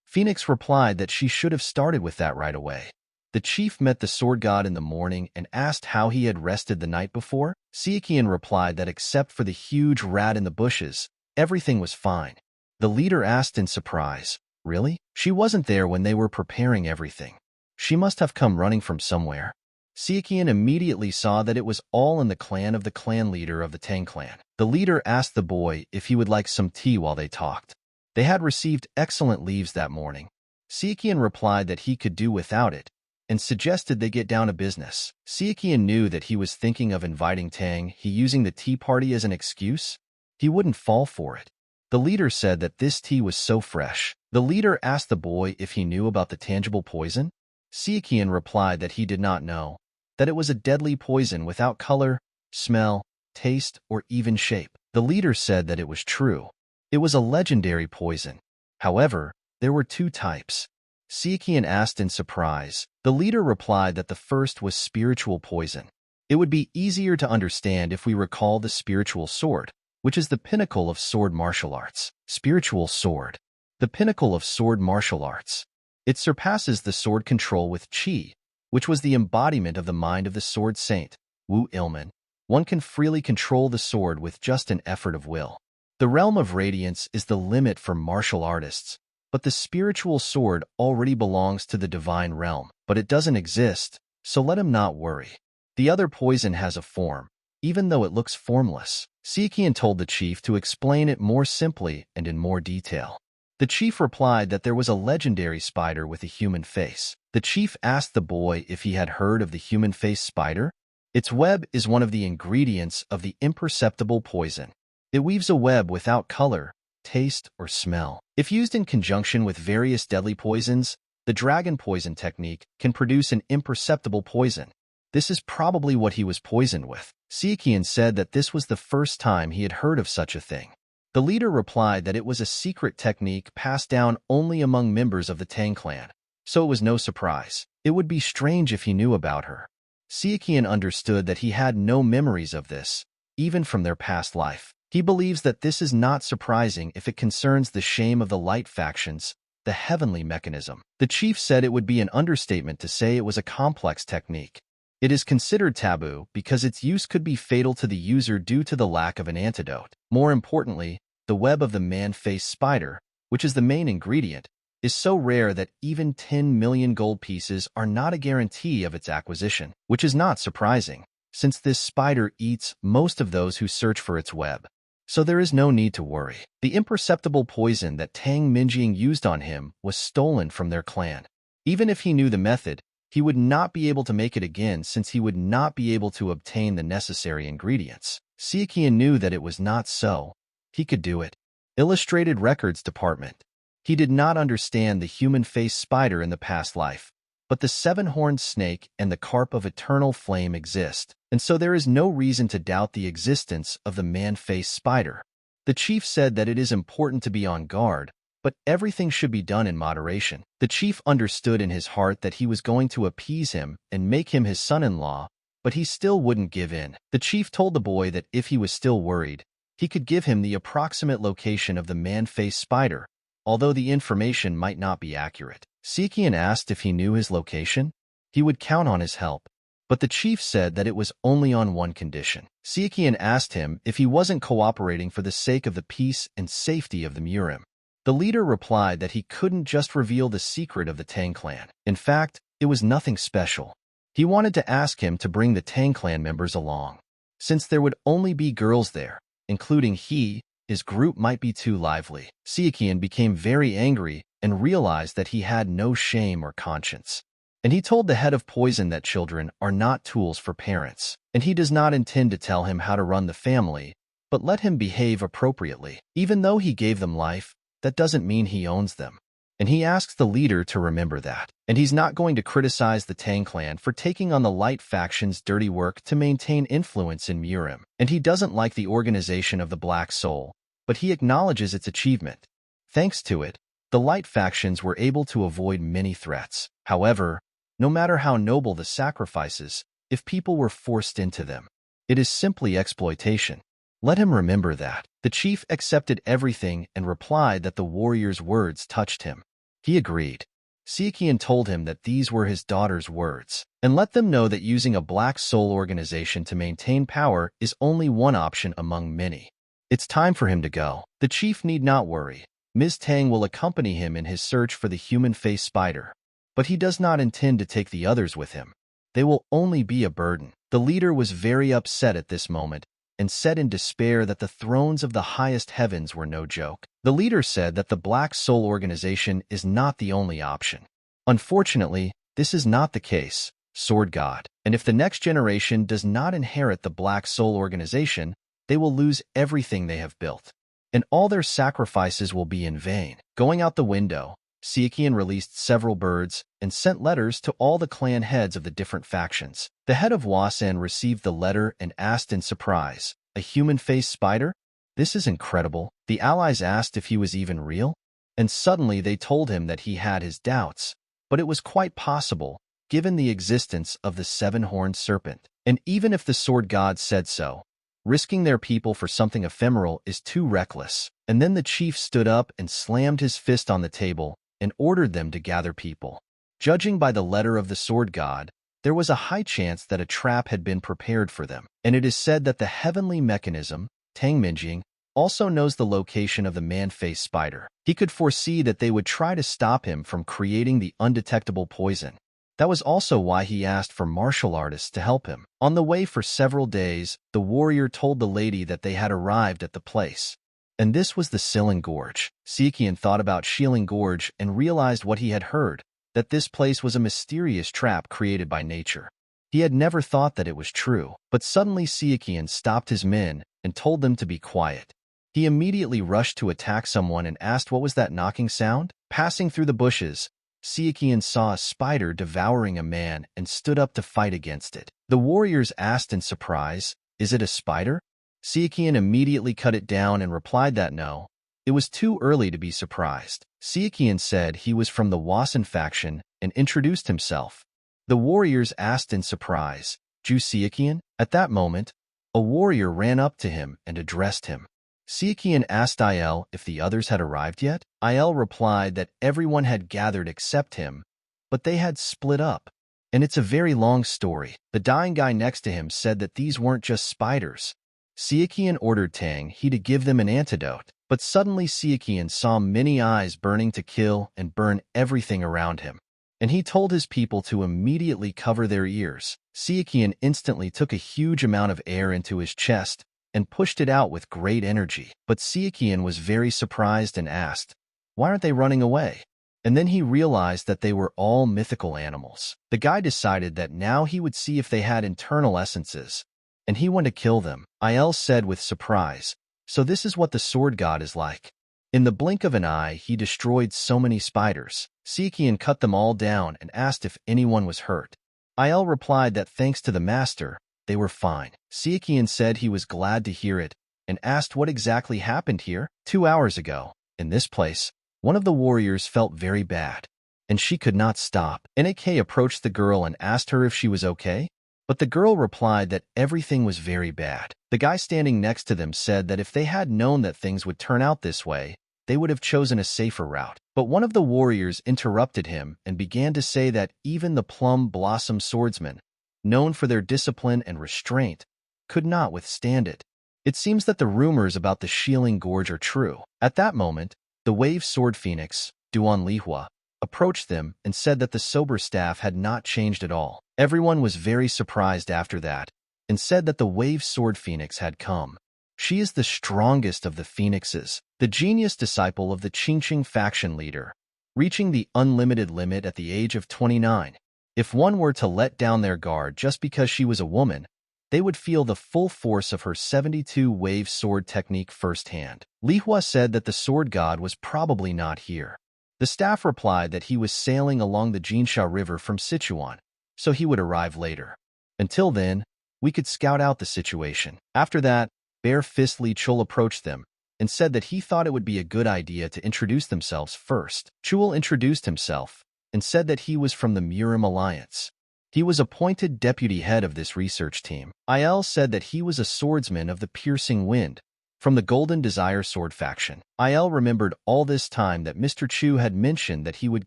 Phoenix replied that she should have started with that right away. The chief met the sword god in the morning and asked how he had rested the night before. Sichuan replied that except for the huge rat in the bushes, everything was fine. The leader asked in surprise, "Really? She wasn't there when they were preparing everything. She must have come running from somewhere." Sichuan immediately saw that it was all in the clan of the clan leader of the Tang Clan. The leader asked the boy if he would like some tea while they talked. They had received excellent leaves that morning. Sichuan replied that he could do without it, and suggested they get down to business. Sichuan knew that he was thinking of inviting Tang He using the tea party as an excuse. He wouldn't fall for it. The leader said that this tea was so fresh. The leader asked the boy if he knew about the tangible poison. Sichuan replied that he did not know, that it was a deadly poison without color, smell, taste, or even shape. The leader said that it was true. It was a legendary poison. However, there were 2 types. Sichuan asked in surprise. The leader replied that the first was spiritual poison. It would be easier to understand if we recall the spiritual sword, which is the pinnacle of sword martial arts. Spiritual sword. The pinnacle of sword martial arts. It surpasses the sword control with qi, which was the embodiment of the mind of the sword saint, Wu Ilman. One can freely control the sword with just an effort of will. The realm of radiance is the limit for martial artists, but the spiritual sword already belongs to the divine realm, but it doesn't exist, so let him not worry. The other poison has a form, even though it looks formless. Sichuan told the chief to explain it more simply and in more detail. The chief replied that there was a legendary spider with a human face. The chief asked the boy if he had heard of the human-face spider. Its web is one of the ingredients of the imperceptible poison. It weaves a web without color, taste, or smell. If used in conjunction with various deadly poisons, the dragon poison technique can produce an imperceptible poison. This is probably what he was poisoned with. Sichuan said that this was the first time he had heard of such a thing. The leader replied that it was a secret technique passed down only among members of the Tang Clan, so it was no surprise. It would be strange if he knew about her. Sichuan understood that he had no memories of this, even from their past life. He believes that this is not surprising if it concerns the shame of the light factions, the heavenly mechanism. The chief said it would be an understatement to say it was a complex technique. It is considered taboo because its use could be fatal to the user due to the lack of an antidote. More importantly, the web of the man-faced spider, which is the main ingredient, is so rare that even 10 million gold pieces are not a guarantee of its acquisition, which is not surprising, since this spider eats most of those who search for its web. So there is no need to worry. The imperceptible poison that Tang Minjing used on him was stolen from their clan. Even if he knew the method, he would not be able to make it again since he would not be able to obtain the necessary ingredients. Sichuan knew that it was not so. He could do it. Illustrated Records Department. He did not understand the human-faced spider in the past life, but the seven-horned snake and the carp of eternal flame exist, and so there is no reason to doubt the existence of the man-faced spider. The chief said that it is important to be on guard, but everything should be done in moderation. The chief understood in his heart that he was going to appease him and make him his son-in-law, but he still wouldn't give in. The chief told the boy that if he was still worried, he could give him the approximate location of the man-faced spider, although the information might not be accurate. Sichuan asked if he knew his location. He would count on his help, but the chief said that it was only on one condition. Sichuan asked him if he wasn't cooperating for the sake of the peace and safety of the MURIM. The leader replied that he couldn't just reveal the secret of the Tang Clan. In fact, it was nothing special. He wanted to ask him to bring the Tang Clan members along. Since there would only be girls there, including he, his group might be too lively. Sichuan became very angry and realized that he had no shame or conscience. And he told the head of poison that children are not tools for parents, and he does not intend to tell him how to run the family, but let him behave appropriately. Even though he gave them life, that doesn't mean he owns them. And he asks the leader to remember that. And he's not going to criticize the Tang Clan for taking on the light faction's dirty work to maintain influence in MURIM. And he doesn't like the organization of the Black Soul, but he acknowledges its achievement. Thanks to it, the light factions were able to avoid many threats. However, no matter how noble the sacrifices, if people were forced into them, it is simply exploitation. Let him remember that. The chief accepted everything and replied that the warrior's words touched him. He agreed. Sichuan told him that these were his daughter's words, and let them know that using a Black Soul organization to maintain power is only one option among many. It's time for him to go. The chief need not worry. Ms. Tang will accompany him in his search for the human-faced spider, but he does not intend to take the others with him. They will only be a burden. The leader was very upset at this moment and said in despair that the thrones of the highest heavens were no joke. The leader said that the Black Soul organization is not the only option. Unfortunately, this is not the case, Sword God, and if the next generation does not inherit the Black Soul organization, they will lose everything they have built, and all their sacrifices will be in vain. Going out the window, Sichuan released several birds and sent letters to all the clan heads of the different factions. The head of Wasan received the letter and asked in surprise, "A human-faced spider? This is incredible." The allies asked if he was even real, and suddenly they told him that he had his doubts. but it was quite possible, given the existence of the seven-horned serpent. And even if the sword god said so, risking their people for something ephemeral is too reckless. And then the chief stood up and slammed his fist on the table and ordered them to gather people. Judging by the letter of the sword god, there was a high chance that a trap had been prepared for them. And it is said that the heavenly mechanism, Tang also knows the location of the man-faced spider. He could foresee that they would try to stop him from creating the undetectable poison. That was also why he asked for martial artists to help him. On the way for several days, the warrior told the lady that they had arrived at the place. And this was the Shilin Gorge. Sichuan thought about Shilin Gorge and realized what he had heard, that this place was a mysterious trap created by nature. He had never thought that it was true, but suddenly Sichuan stopped his men and told them to be quiet. He immediately rushed to attack someone and asked what was that knocking sound? Passing through the bushes, Sichuan saw a spider devouring a man and stood up to fight against it. The warriors asked in surprise, "Is it a spider?" Sichuan immediately cut it down and replied that no, it was too early to be surprised. Sichuan said he was from the Wasan faction and introduced himself. The warriors asked in surprise, "Ju Sichuan?" At that moment, a warrior ran up to him and addressed him. Sichuan asked Il if the others had arrived yet. Il replied that everyone had gathered except him, but they had split up. And it's a very long story. The dying guy next to him said that these weren't just spiders. Sichuan ordered Tang to give them an antidote, but suddenly Sichuan saw many eyes burning to kill and burn everything around him. And he told his people to immediately cover their ears. Sichuan instantly took a huge amount of air into his chest and pushed it out with great energy. But Sichuan was very surprised and asked, "Why aren't they running away?" And then he realized that they were all mythical animals. The guy decided that now he would see if they had internal essences, and he wanted to kill them. Il said with surprise, "So this is what the sword god is like." In the blink of an eye, he destroyed so many spiders. Sichuan cut them all down and asked if anyone was hurt. Il replied that thanks to the master, they were fine. Sichuan said he was glad to hear it and asked what exactly happened here. 2 hours ago, in this place, one of the warriors felt very bad, and she could not stop. NAK approached the girl and asked her if she was okay, but the girl replied that everything was very bad. The guy standing next to them said that if they had known that things would turn out this way, they would have chosen a safer route. But one of the warriors interrupted him and began to say that even the plum blossom swordsmen, known for their discipline and restraint, could not withstand it. It seems that the rumors about the Shilin Gorge are true. At that moment, the wave sword phoenix, Duan Lihua, approached them and said that the sober staff had not changed at all. Everyone was very surprised after that and said that the wave sword phoenix had come. She is the strongest of the phoenixes, the genius disciple of the Qingqing faction leader, reaching the unlimited limit at the age of 29. If one were to let down their guard just because she was a woman, they would feel the full force of her 72 wave sword technique firsthand. Lihua said that the sword god was probably not here. The staff replied that he was sailing along the Jinsha River from Sichuan, so he would arrive later. Until then, we could scout out the situation. After that, Bare Fist Li Chul approached them and said that he thought it would be a good idea to introduce themselves first. Chul introduced himself and said that he was from the MURIM Alliance. He was appointed deputy head of this research team. Il said that he was a swordsman of the Piercing Wind, from the Golden Desire sword faction. Il remembered all this time that Mr. Chu had mentioned that he would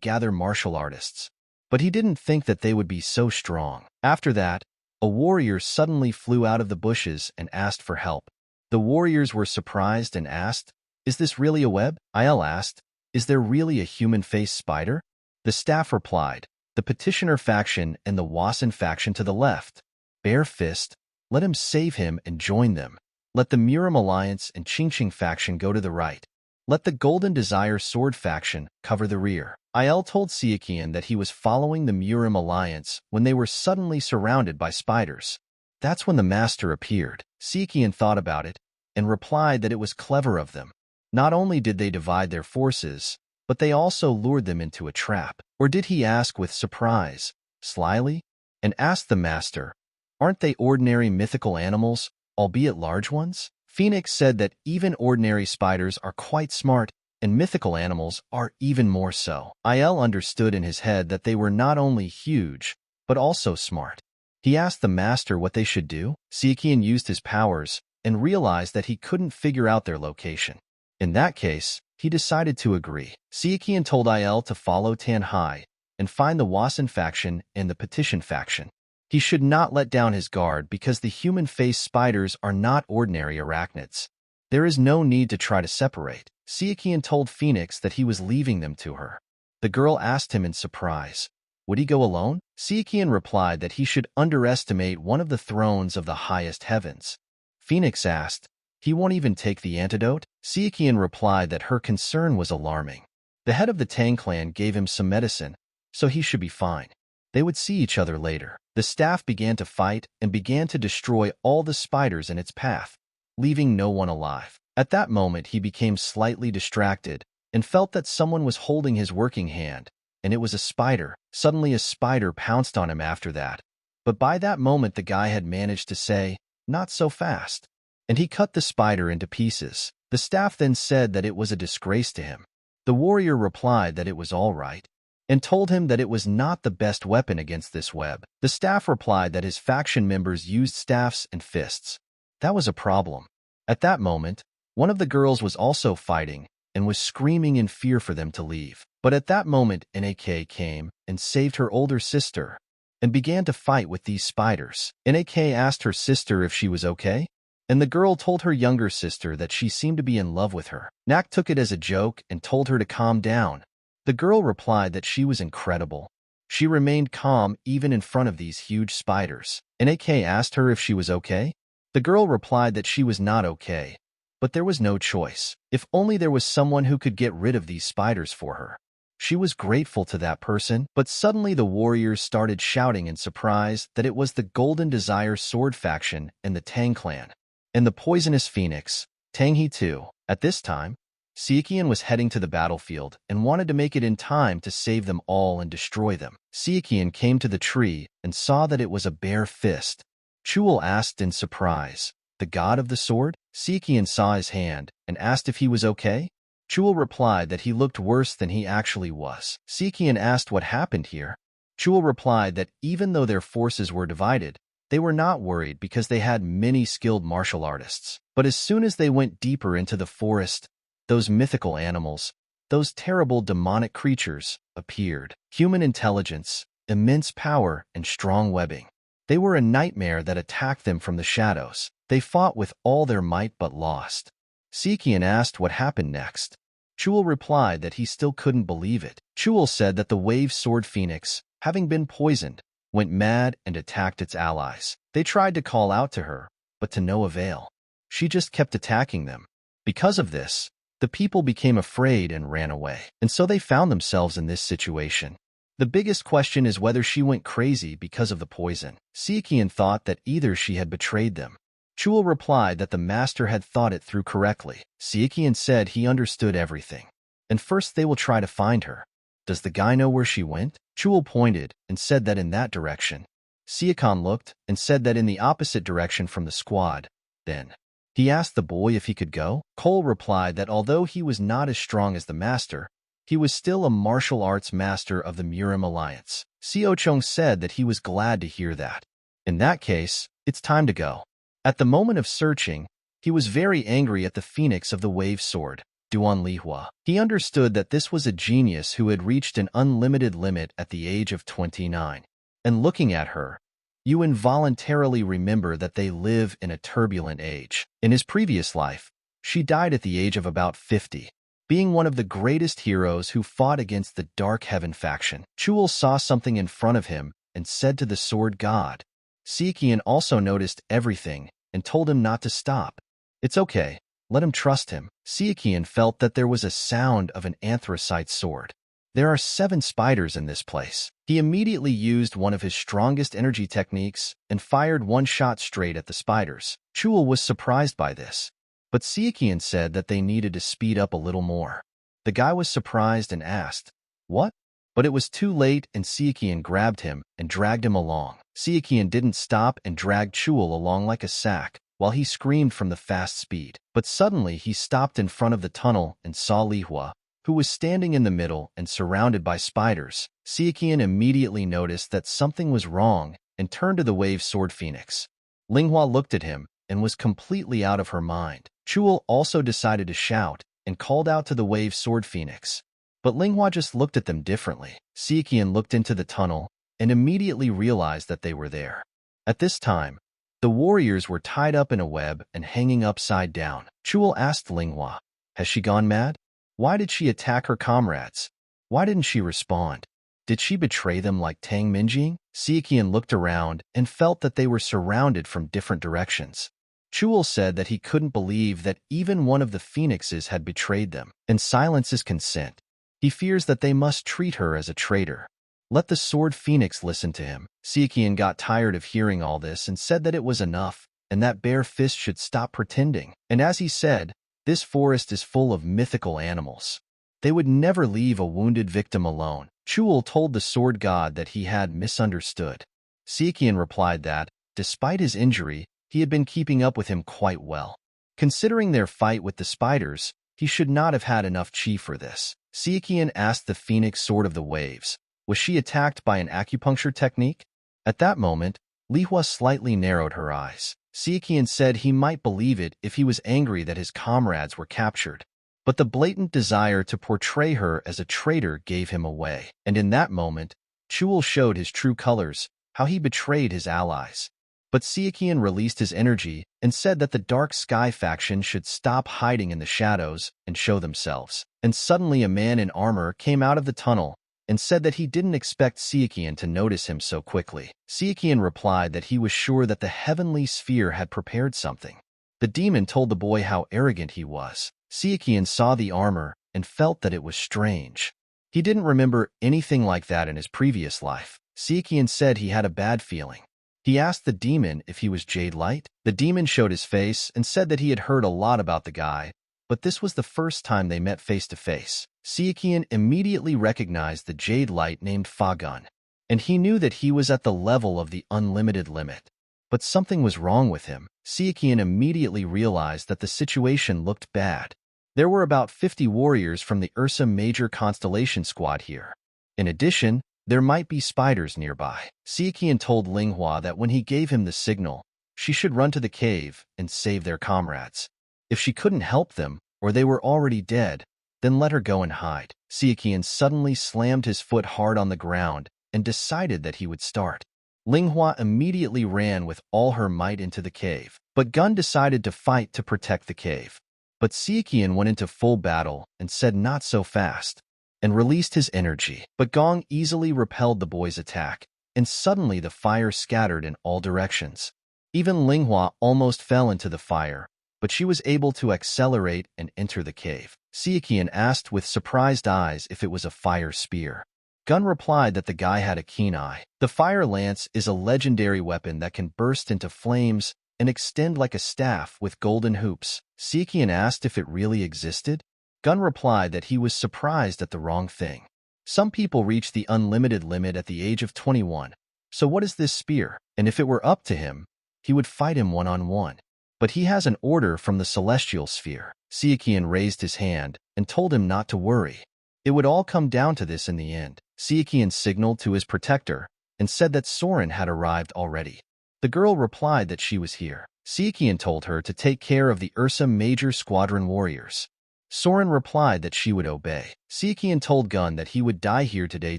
gather martial artists, but he didn't think that they would be so strong. After that, a warrior suddenly flew out of the bushes and asked for help. The warriors were surprised and asked, "Is this really a web?" Il asked, "Is there really a human-faced spider?" The staff replied, "The petitioner faction and the Wasan faction to the left. Bare Fist, let him save him and join them. Let the MURIM Alliance and Qingqing faction go to the right. Let the Golden Desire sword faction cover the rear." Il told Sichuan that he was following the MURIM Alliance when they were suddenly surrounded by spiders. That's when the master appeared. Sichuan thought about it and replied that it was clever of them. Not only did they divide their forces, but they also lured them into a trap. Or did he ask with surprise, slyly, and asked the master, "Aren't they ordinary mythical animals, albeit large ones?" Phoenix said that even ordinary spiders are quite smart and mythical animals are even more so. Il understood in his head that they were not only huge, but also smart. He asked the master what they should do. Sichuan used his powers and realized that he couldn't figure out their location. In that case, he decided to agree. Sichuan told Il to follow Tan Hai and find the Wasan faction and the Petition faction. He should not let down his guard because the human-faced spiders are not ordinary arachnids. There is no need to try to separate. Sichuan told Phoenix that he was leaving them to her. The girl asked him in surprise, would he go alone? Sichuan replied that he should underestimate one of the thrones of the highest heavens. Phoenix asked, he won't even take the antidote? Sichuan replied that her concern was alarming. The head of the Tang Clan gave him some medicine, so he should be fine. They would see each other later. The staff began to fight and began to destroy all the spiders in its path, leaving no one alive. At that moment, he became slightly distracted and felt that someone was holding his working hand, and it was a spider. Suddenly, a spider pounced on him after that. But by that moment, the guy had managed to say, "Not so fast," and he cut the spider into pieces. The staff then said that it was a disgrace to him. The warrior replied that it was all right, and told him that it was not the best weapon against this web. The staff replied that his faction members used staffs and fists. That was a problem. At that moment, one of the girls was also fighting and was screaming in fear for them to leave. But at that moment, Nak came and saved her older sister and began to fight with these spiders. Nak asked her sister if she was okay, and the girl told her younger sister that she seemed to be in love with her. Nak took it as a joke and told her to calm down. The girl replied that she was incredible. She remained calm even in front of these huge spiders. Nak asked her if she was okay. The girl replied that she was not okay, but there was no choice. If only there was someone who could get rid of these spiders for her. She was grateful to that person, but suddenly the warriors started shouting in surprise that it was the Golden Desire Sword faction and the Tang Clan, and the Poisonous Phoenix, Tang He too. At this time, Sichuan was heading to the battlefield and wanted to make it in time to save them all and destroy them. Sichuan came to the tree and saw that it was a bare fist. Chuul asked in surprise, "The god of the sword?" Sichuan saw his hand and asked if he was okay. Chuul replied that he looked worse than he actually was. Sichuan asked what happened here. Chuul replied that even though their forces were divided, they were not worried because they had many skilled martial artists. But as soon as they went deeper into the forest, those mythical animals, those terrible demonic creatures, appeared. Human intelligence, immense power, and strong webbing. They were a nightmare that attacked them from the shadows. They fought with all their might but lost. Sichuan asked what happened next. Chuul replied that he still couldn't believe it. Chuul said that the wave sword phoenix, having been poisoned, went mad and attacked its allies. They tried to call out to her, but to no avail. She just kept attacking them. Because of this, the people became afraid and ran away. And so they found themselves in this situation. The biggest question is whether she went crazy because of the poison. Sichuan thought that either she had betrayed them. Chuul replied that the master had thought it through correctly. Sichuan said he understood everything. And first they will try to find her. Does the guy know where she went? Chuul pointed and said that in that direction. Sichuan looked and said that in the opposite direction from the squad. Then he asked the boy if he could go. Cole replied that although he was not as strong as the master, he was still a martial arts master of the MURIM alliance. Siochong said that he was glad to hear that. In that case, it's time to go. At the moment of searching, he was very angry at the phoenix of the wave sword, Duan Lihua. He understood that this was a genius who had reached an unlimited limit at the age of 29. And looking at her, you involuntarily remember that they live in a turbulent age. In his previous life, she died at the age of about 50, being one of the greatest heroes who fought against the Dark Heaven faction. Chuul saw something in front of him and said to the sword god. Sichuan also noticed everything and told him not to stop. It's okay, let him trust him. Sichuan felt that there was a sound of an anthracite sword. There are 7 spiders in this place. He immediately used one of his strongest energy techniques and fired one shot straight at the spiders. Chuul was surprised by this, but Sichuan said that they needed to speed up a little more. The guy was surprised and asked, "What?" But it was too late and Sichuan grabbed him and dragged him along. Sichuan didn't stop and dragged Chuul along like a sack. while he screamed from the fast speed. But suddenly he stopped in front of the tunnel and saw Lihua, who was standing in the middle and surrounded by spiders. Sichuan immediately noticed that something was wrong and turned to the wave sword phoenix. Linghua looked at him and was completely out of her mind. Chuul also decided to shout and called out to the wave sword phoenix. But Linghua just looked at them differently. Sichuan looked into the tunnel and immediately realized that they were there. At this time, the warriors were tied up in a web and hanging upside down. Chuul asked Linghua, "Has she gone mad? Why did she attack her comrades? Why didn't she respond? Did she betray them like Tang Minjing?" Sichuan looked around and felt that they were surrounded from different directions. Chuul said that he couldn't believe that even one of the phoenixes had betrayed them, and silence is consent. He fears that they must treat her as a traitor. Let the sword phoenix listen to him. Sichuan got tired of hearing all this and said that it was enough, and that Bare Fist should stop pretending. And as he said, this forest is full of mythical animals. They would never leave a wounded victim alone. Chuul told the sword god that he had misunderstood. Sichuan replied that, despite his injury, he had been keeping up with him quite well. Considering their fight with the spiders, he should not have had enough chi for this. Sichuan asked the phoenix sword of the waves, was she attacked by an acupuncture technique? At that moment, Lihua slightly narrowed her eyes. Sichuan said he might believe it if he was angry that his comrades were captured. But the blatant desire to portray her as a traitor gave him away. And in that moment, Chuul showed his true colors, how he betrayed his allies. But Sichuan released his energy and said that the Dark Sky faction should stop hiding in the shadows and show themselves. And suddenly a man in armor came out of the tunnel and said that he didn't expect Sichuan to notice him so quickly. Sichuan replied that he was sure that the heavenly sphere had prepared something. The demon told the boy how arrogant he was. Sichuan saw the armor and felt that it was strange. He didn't remember anything like that in his previous life. Sichuan said he had a bad feeling. He asked the demon if he was Jade Light. The demon showed his face and said that he had heard a lot about the guy, but this was the first time they met face to face. Sichuan immediately recognized the Jade Light named Fa Gun, and he knew that he was at the level of the unlimited limit. But something was wrong with him. Sichuan immediately realized that the situation looked bad. There were about 50 warriors from the Ursa Major Constellation Squad here. In addition, there might be spiders nearby. Sichuan told Linghua that when he gave him the signal, she should run to the cave and save their comrades. If she couldn't help them, or they were already dead, then let her go and hide. Sichuan suddenly slammed his foot hard on the ground and decided that he would start. Linghua immediately ran with all her might into the cave, but Gun decided to fight to protect the cave. But Sichuan went into full battle and said not so fast, and released his energy. But Gong easily repelled the boy's attack, and suddenly the fire scattered in all directions. Even Linghua almost fell into the fire, but she was able to accelerate and enter the cave. Sichuan asked with surprised eyes if it was a fire spear. Gun replied that the guy had a keen eye. The fire lance is a legendary weapon that can burst into flames and extend like a staff with golden hoops. Sichuan asked if it really existed. Gun replied that he was surprised at the wrong thing. Some people reach the unlimited limit at the age of 21. So what is this spear? And if it were up to him, he would fight him one-on-one. But he has an order from the celestial sphere. Sichuan raised his hand and told him not to worry. It would all come down to this in the end. Sichuan signaled to his protector and said that Soren had arrived already. The girl replied that she was here. Sichuan told her to take care of the Ursa Major Squadron warriors. Soren replied that she would obey. Sichuan told Gun that he would die here today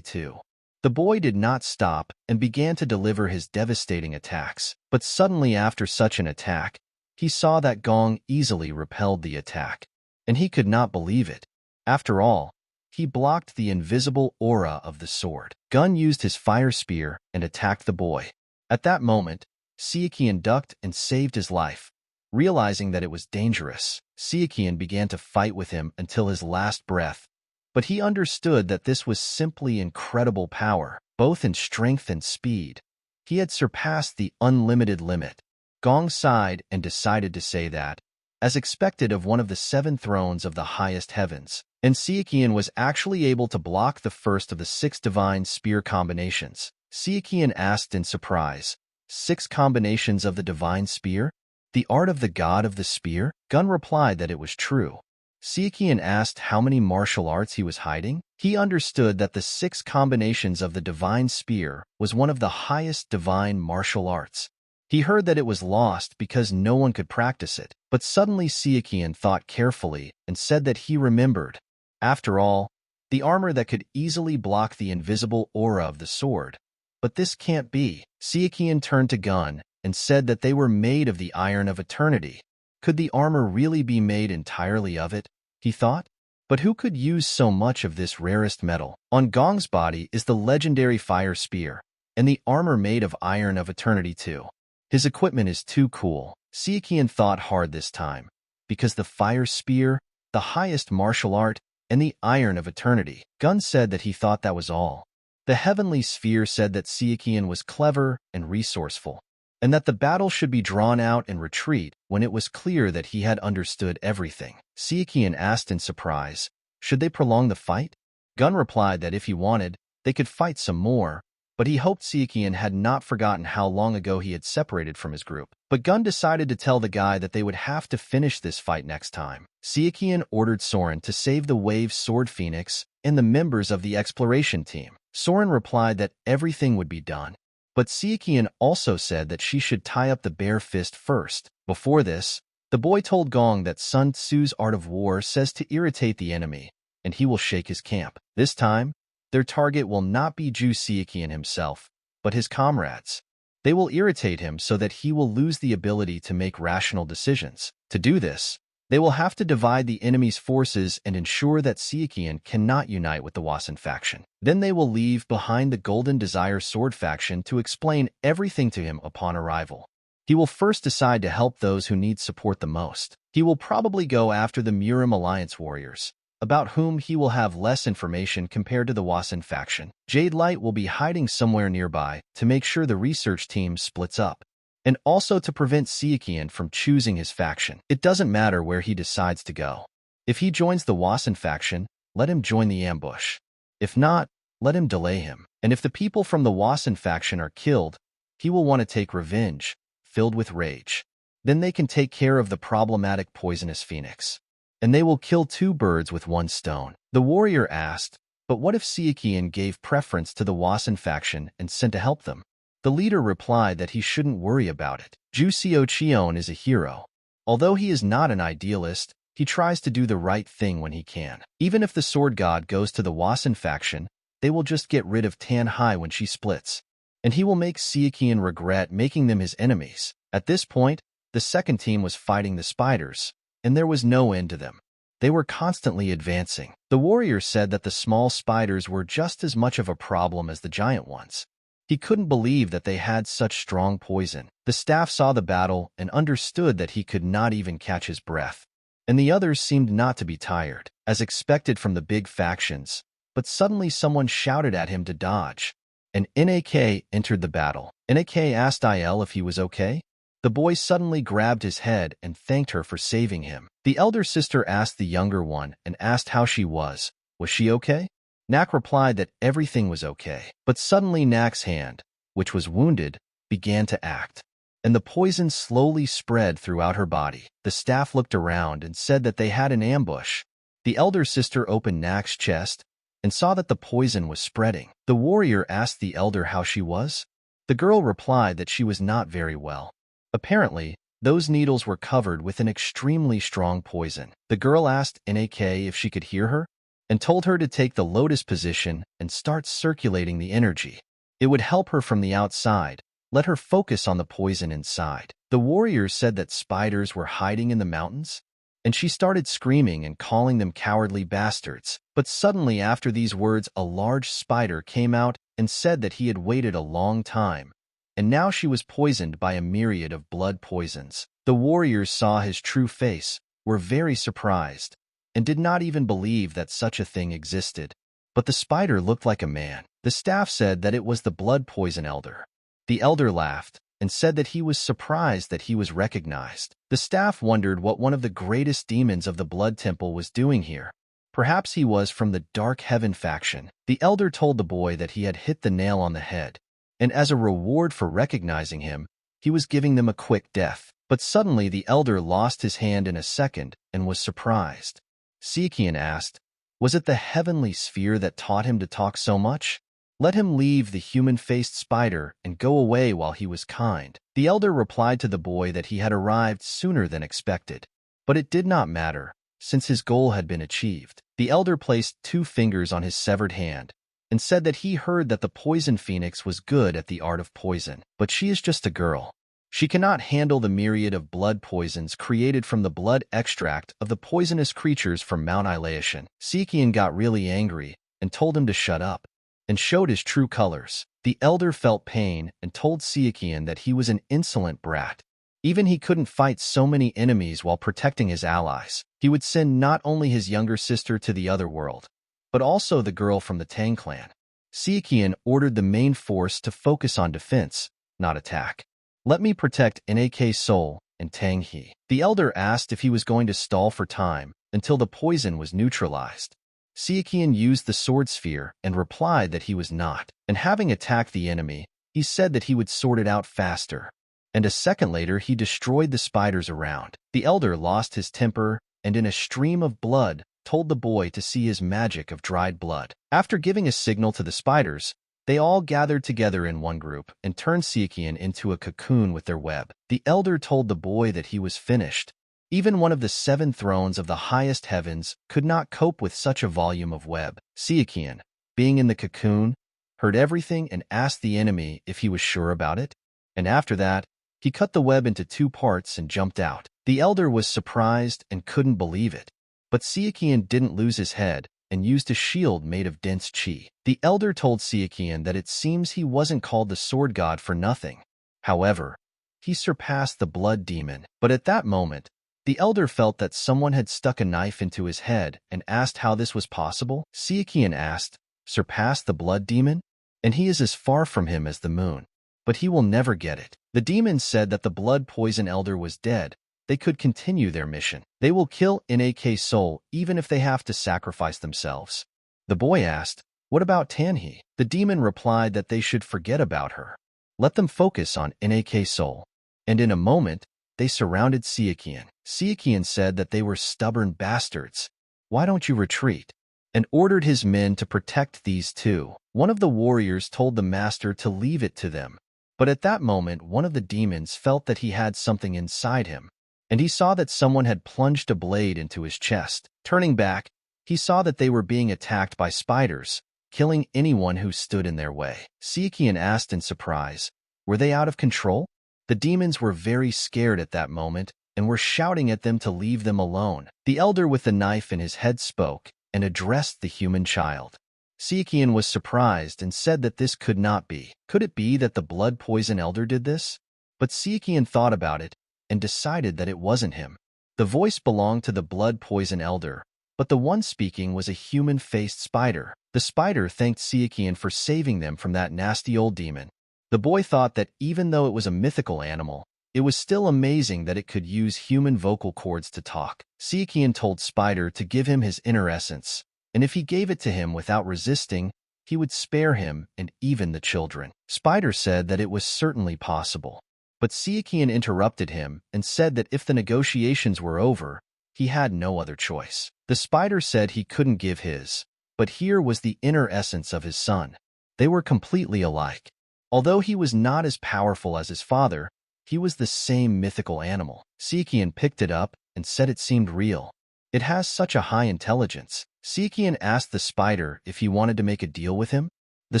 too. The boy did not stop and began to deliver his devastating attacks. But suddenly after such an attack, he saw that Gong easily repelled the attack, and he could not believe it. After all, he blocked the invisible aura of the sword. Gun used his fire spear and attacked the boy. At that moment, Sichuan ducked and saved his life. Realizing that it was dangerous, Sichuan began to fight with him until his last breath. But he understood that this was simply incredible power, both in strength and speed. He had surpassed the unlimited limit. Gong sighed and decided to say that, as expected of one of the 7 thrones of the highest heavens, and Sichuan was actually able to block the first of the 6 divine spear combinations. Sichuan asked in surprise, 6 combinations of the divine spear? The art of the god of the spear? Gun replied that it was true. Sichuan asked how many martial arts he was hiding. He understood that the 6 combinations of the divine spear was one of the highest divine martial arts. He heard that it was lost because no one could practice it, but suddenly Sichuan thought carefully and said that he remembered. After all, the armor that could easily block the invisible aura of the sword. But this can't be. Sichuan turned to Gun and said that they were made of the iron of eternity. Could the armor really be made entirely of it? He thought. But who could use so much of this rarest metal? On Gong's body is the legendary fire spear, and the armor made of iron of eternity too. His equipment is too cool. Sichuan thought hard this time, because the fire spear, the highest martial art, and the iron of eternity. Gun said that he thought that was all. The heavenly sphere said that Sichuan was clever and resourceful, and that the battle should be drawn out and retreat when it was clear that he had understood everything. Sichuan asked in surprise, should they prolong the fight? Gun replied that if he wanted, they could fight some more, but he hoped Sichuan had not forgotten how long ago he had separated from his group. But Gun decided to tell the guy that they would have to finish this fight next time. Sichuan ordered Soren to save the Wave Sword Phoenix and the members of the exploration team. Soren replied that everything would be done, but Sichuan also said that she should tie up the bare fist first. Before this, the boy told Gong that Sun Tzu's art of war says to irritate the enemy, and he will shake his camp. This time, their target will not be Zhu Sichuan himself, but his comrades. They will irritate him so that he will lose the ability to make rational decisions. To do this, they will have to divide the enemy's forces and ensure that Sichuan cannot unite with the Wasan faction. Then they will leave behind the Golden Desire Sword faction to explain everything to him upon arrival. He will first decide to help those who need support the most. He will probably go after the MURIM Alliance warriors, about whom he will have less information compared to the Wasan faction. Jade Light will be hiding somewhere nearby to make sure the research team splits up, and also to prevent Sichuan from choosing his faction. It doesn't matter where he decides to go. If he joins the Wasan faction, let him join the ambush. If not, let him delay him. And if the people from the Wasan faction are killed, he will want to take revenge, filled with rage. Then they can take care of the problematic poisonous phoenix, and they will kill 2 birds with 1 stone. The warrior asked, but what if Sichuan gave preference to the Wasan faction and sent to help them? The leader replied that he shouldn't worry about it. Zhu Xiaoqian is a hero. Although he is not an idealist, he tries to do the right thing when he can. Even if the sword god goes to the Wasan faction, they will just get rid of Tan Hai when she splits, and he will make Sichuan regret making them his enemies. At this point, the second team was fighting the spiders, and there was no end to them. They were constantly advancing. The warrior said that the small spiders were just as much of a problem as the giant ones. He couldn't believe that they had such strong poison. The staff saw the battle and understood that he could not even catch his breath, and the others seemed not to be tired, as expected from the big factions. But suddenly someone shouted at him to dodge, and Nak entered the battle. Nak asked Il if he was okay. The boy suddenly grabbed his head and thanked her for saving him. The elder sister asked the younger one and asked how she was. Was she okay? Nak replied that everything was okay. But suddenly Nak's hand, which was wounded, began to act, and the poison slowly spread throughout her body. The staff looked around and said that they had an ambush. The elder sister opened Nak's chest and saw that the poison was spreading. The warrior asked the elder how she was. The girl replied that she was not very well. Apparently, those needles were covered with an extremely strong poison. The girl asked Nak if she could hear her, and told her to take the lotus position and start circulating the energy. It would help her from the outside, let her focus on the poison inside. The warrior said that spiders were hiding in the mountains, and she started screaming and calling them cowardly bastards. But suddenly after these words, a large spider came out and said that he had waited a long time, and now she was poisoned by a myriad of blood poisons. The warriors saw his true face, were very surprised, and did not even believe that such a thing existed. But the spider looked like a man. The staff said that it was the blood poison elder. The elder laughed and said that he was surprised that he was recognized. The staff wondered what one of the greatest demons of the Blood Temple was doing here. Perhaps he was from the Dark Heaven faction. The elder told the boy that he had hit the nail on the head, and as a reward for recognizing him, he was giving them a quick death. But suddenly the elder lost his hand in a second and was surprised. Sichuan asked, "Was it the heavenly sphere that taught him to talk so much? Let him leave the human-faced spider and go away while he was kind." The elder replied to the boy that he had arrived sooner than expected. But it did not matter, since his goal had been achieved. The elder placed 2 fingers on his severed hand and said that he heard that the poison phoenix was good at the art of poison. But she is just a girl. She cannot handle the myriad of blood poisons created from the blood extract of the poisonous creatures from Mount Ileation. Sichuan got really angry and told him to shut up, and showed his true colors. The elder felt pain and told Sichuan that he was an insolent brat. Even he couldn't fight so many enemies while protecting his allies. He would send not only his younger sister to the other world, but also the girl from the Tang Clan. Sichuan ordered the main force to focus on defense, not attack. "Let me protect NAK Soul and Tang He." The elder asked if he was going to stall for time until the poison was neutralized. Sichuan used the sword sphere and replied that he was not. And having attacked the enemy, he said that he would sort it out faster. And a second later, he destroyed the spiders around. The elder lost his temper and in a stream of blood told the boy to see his magic of dried blood. After giving a signal to the spiders, they all gathered together in one group and turned Sichuan into a cocoon with their web. The elder told the boy that he was finished. Even one of the 7 thrones of the highest heavens could not cope with such a volume of web. Sichuan, being in the cocoon, heard everything and asked the enemy if he was sure about it. And after that, he cut the web into 2 parts and jumped out. The elder was surprised and couldn't believe it. But Sichuan didn't lose his head and used a shield made of dense qi. The elder told Sichuan that it seems he wasn't called the sword god for nothing. However, he surpassed the blood demon. But at that moment, the elder felt that someone had stuck a knife into his head and asked how this was possible. Sichuan asked, "Surpass the blood demon? And he is as far from him as the moon. But he will never get it." The demon said that the blood poison elder was dead. They could continue their mission. They will kill NAK Soul even if they have to sacrifice themselves. The boy asked, "What about Tanhi?" The demon replied that they should forget about her. Let them focus on NAK Soul. And in a moment, they surrounded Sichuan. Sichuan said that they were stubborn bastards. "Why don't you retreat?" And ordered his men to protect these 2. One of the warriors told the master to leave it to them. But at that moment, one of the demons felt that he had something inside him, and he saw that someone had plunged a blade into his chest. Turning back, he saw that they were being attacked by spiders, killing anyone who stood in their way. Sichuan asked in surprise, "Were they out of control?" The demons were very scared at that moment and were shouting at them to leave them alone. The elder with the knife in his head spoke and addressed the human child. Sichuan was surprised and said that this could not be. Could it be that the blood poison elder did this? But Sichuan thought about it and decided that it wasn't him. The voice belonged to the blood poison elder, but the one speaking was a human-faced spider. The spider thanked Sichuan for saving them from that nasty old demon. The boy thought that even though it was a mythical animal, it was still amazing that it could use human vocal cords to talk. Sichuan told Spider to give him his inner essence, and if he gave it to him without resisting, he would spare him and even the children. Spider said that it was certainly possible. But Sichuan interrupted him and said that if the negotiations were over, he had no other choice. The spider said he couldn't give his, but here was the inner essence of his son. They were completely alike. Although he was not as powerful as his father, he was the same mythical animal. Sichuan picked it up and said it seemed real. It has such a high intelligence. Sichuan asked the spider if he wanted to make a deal with him. The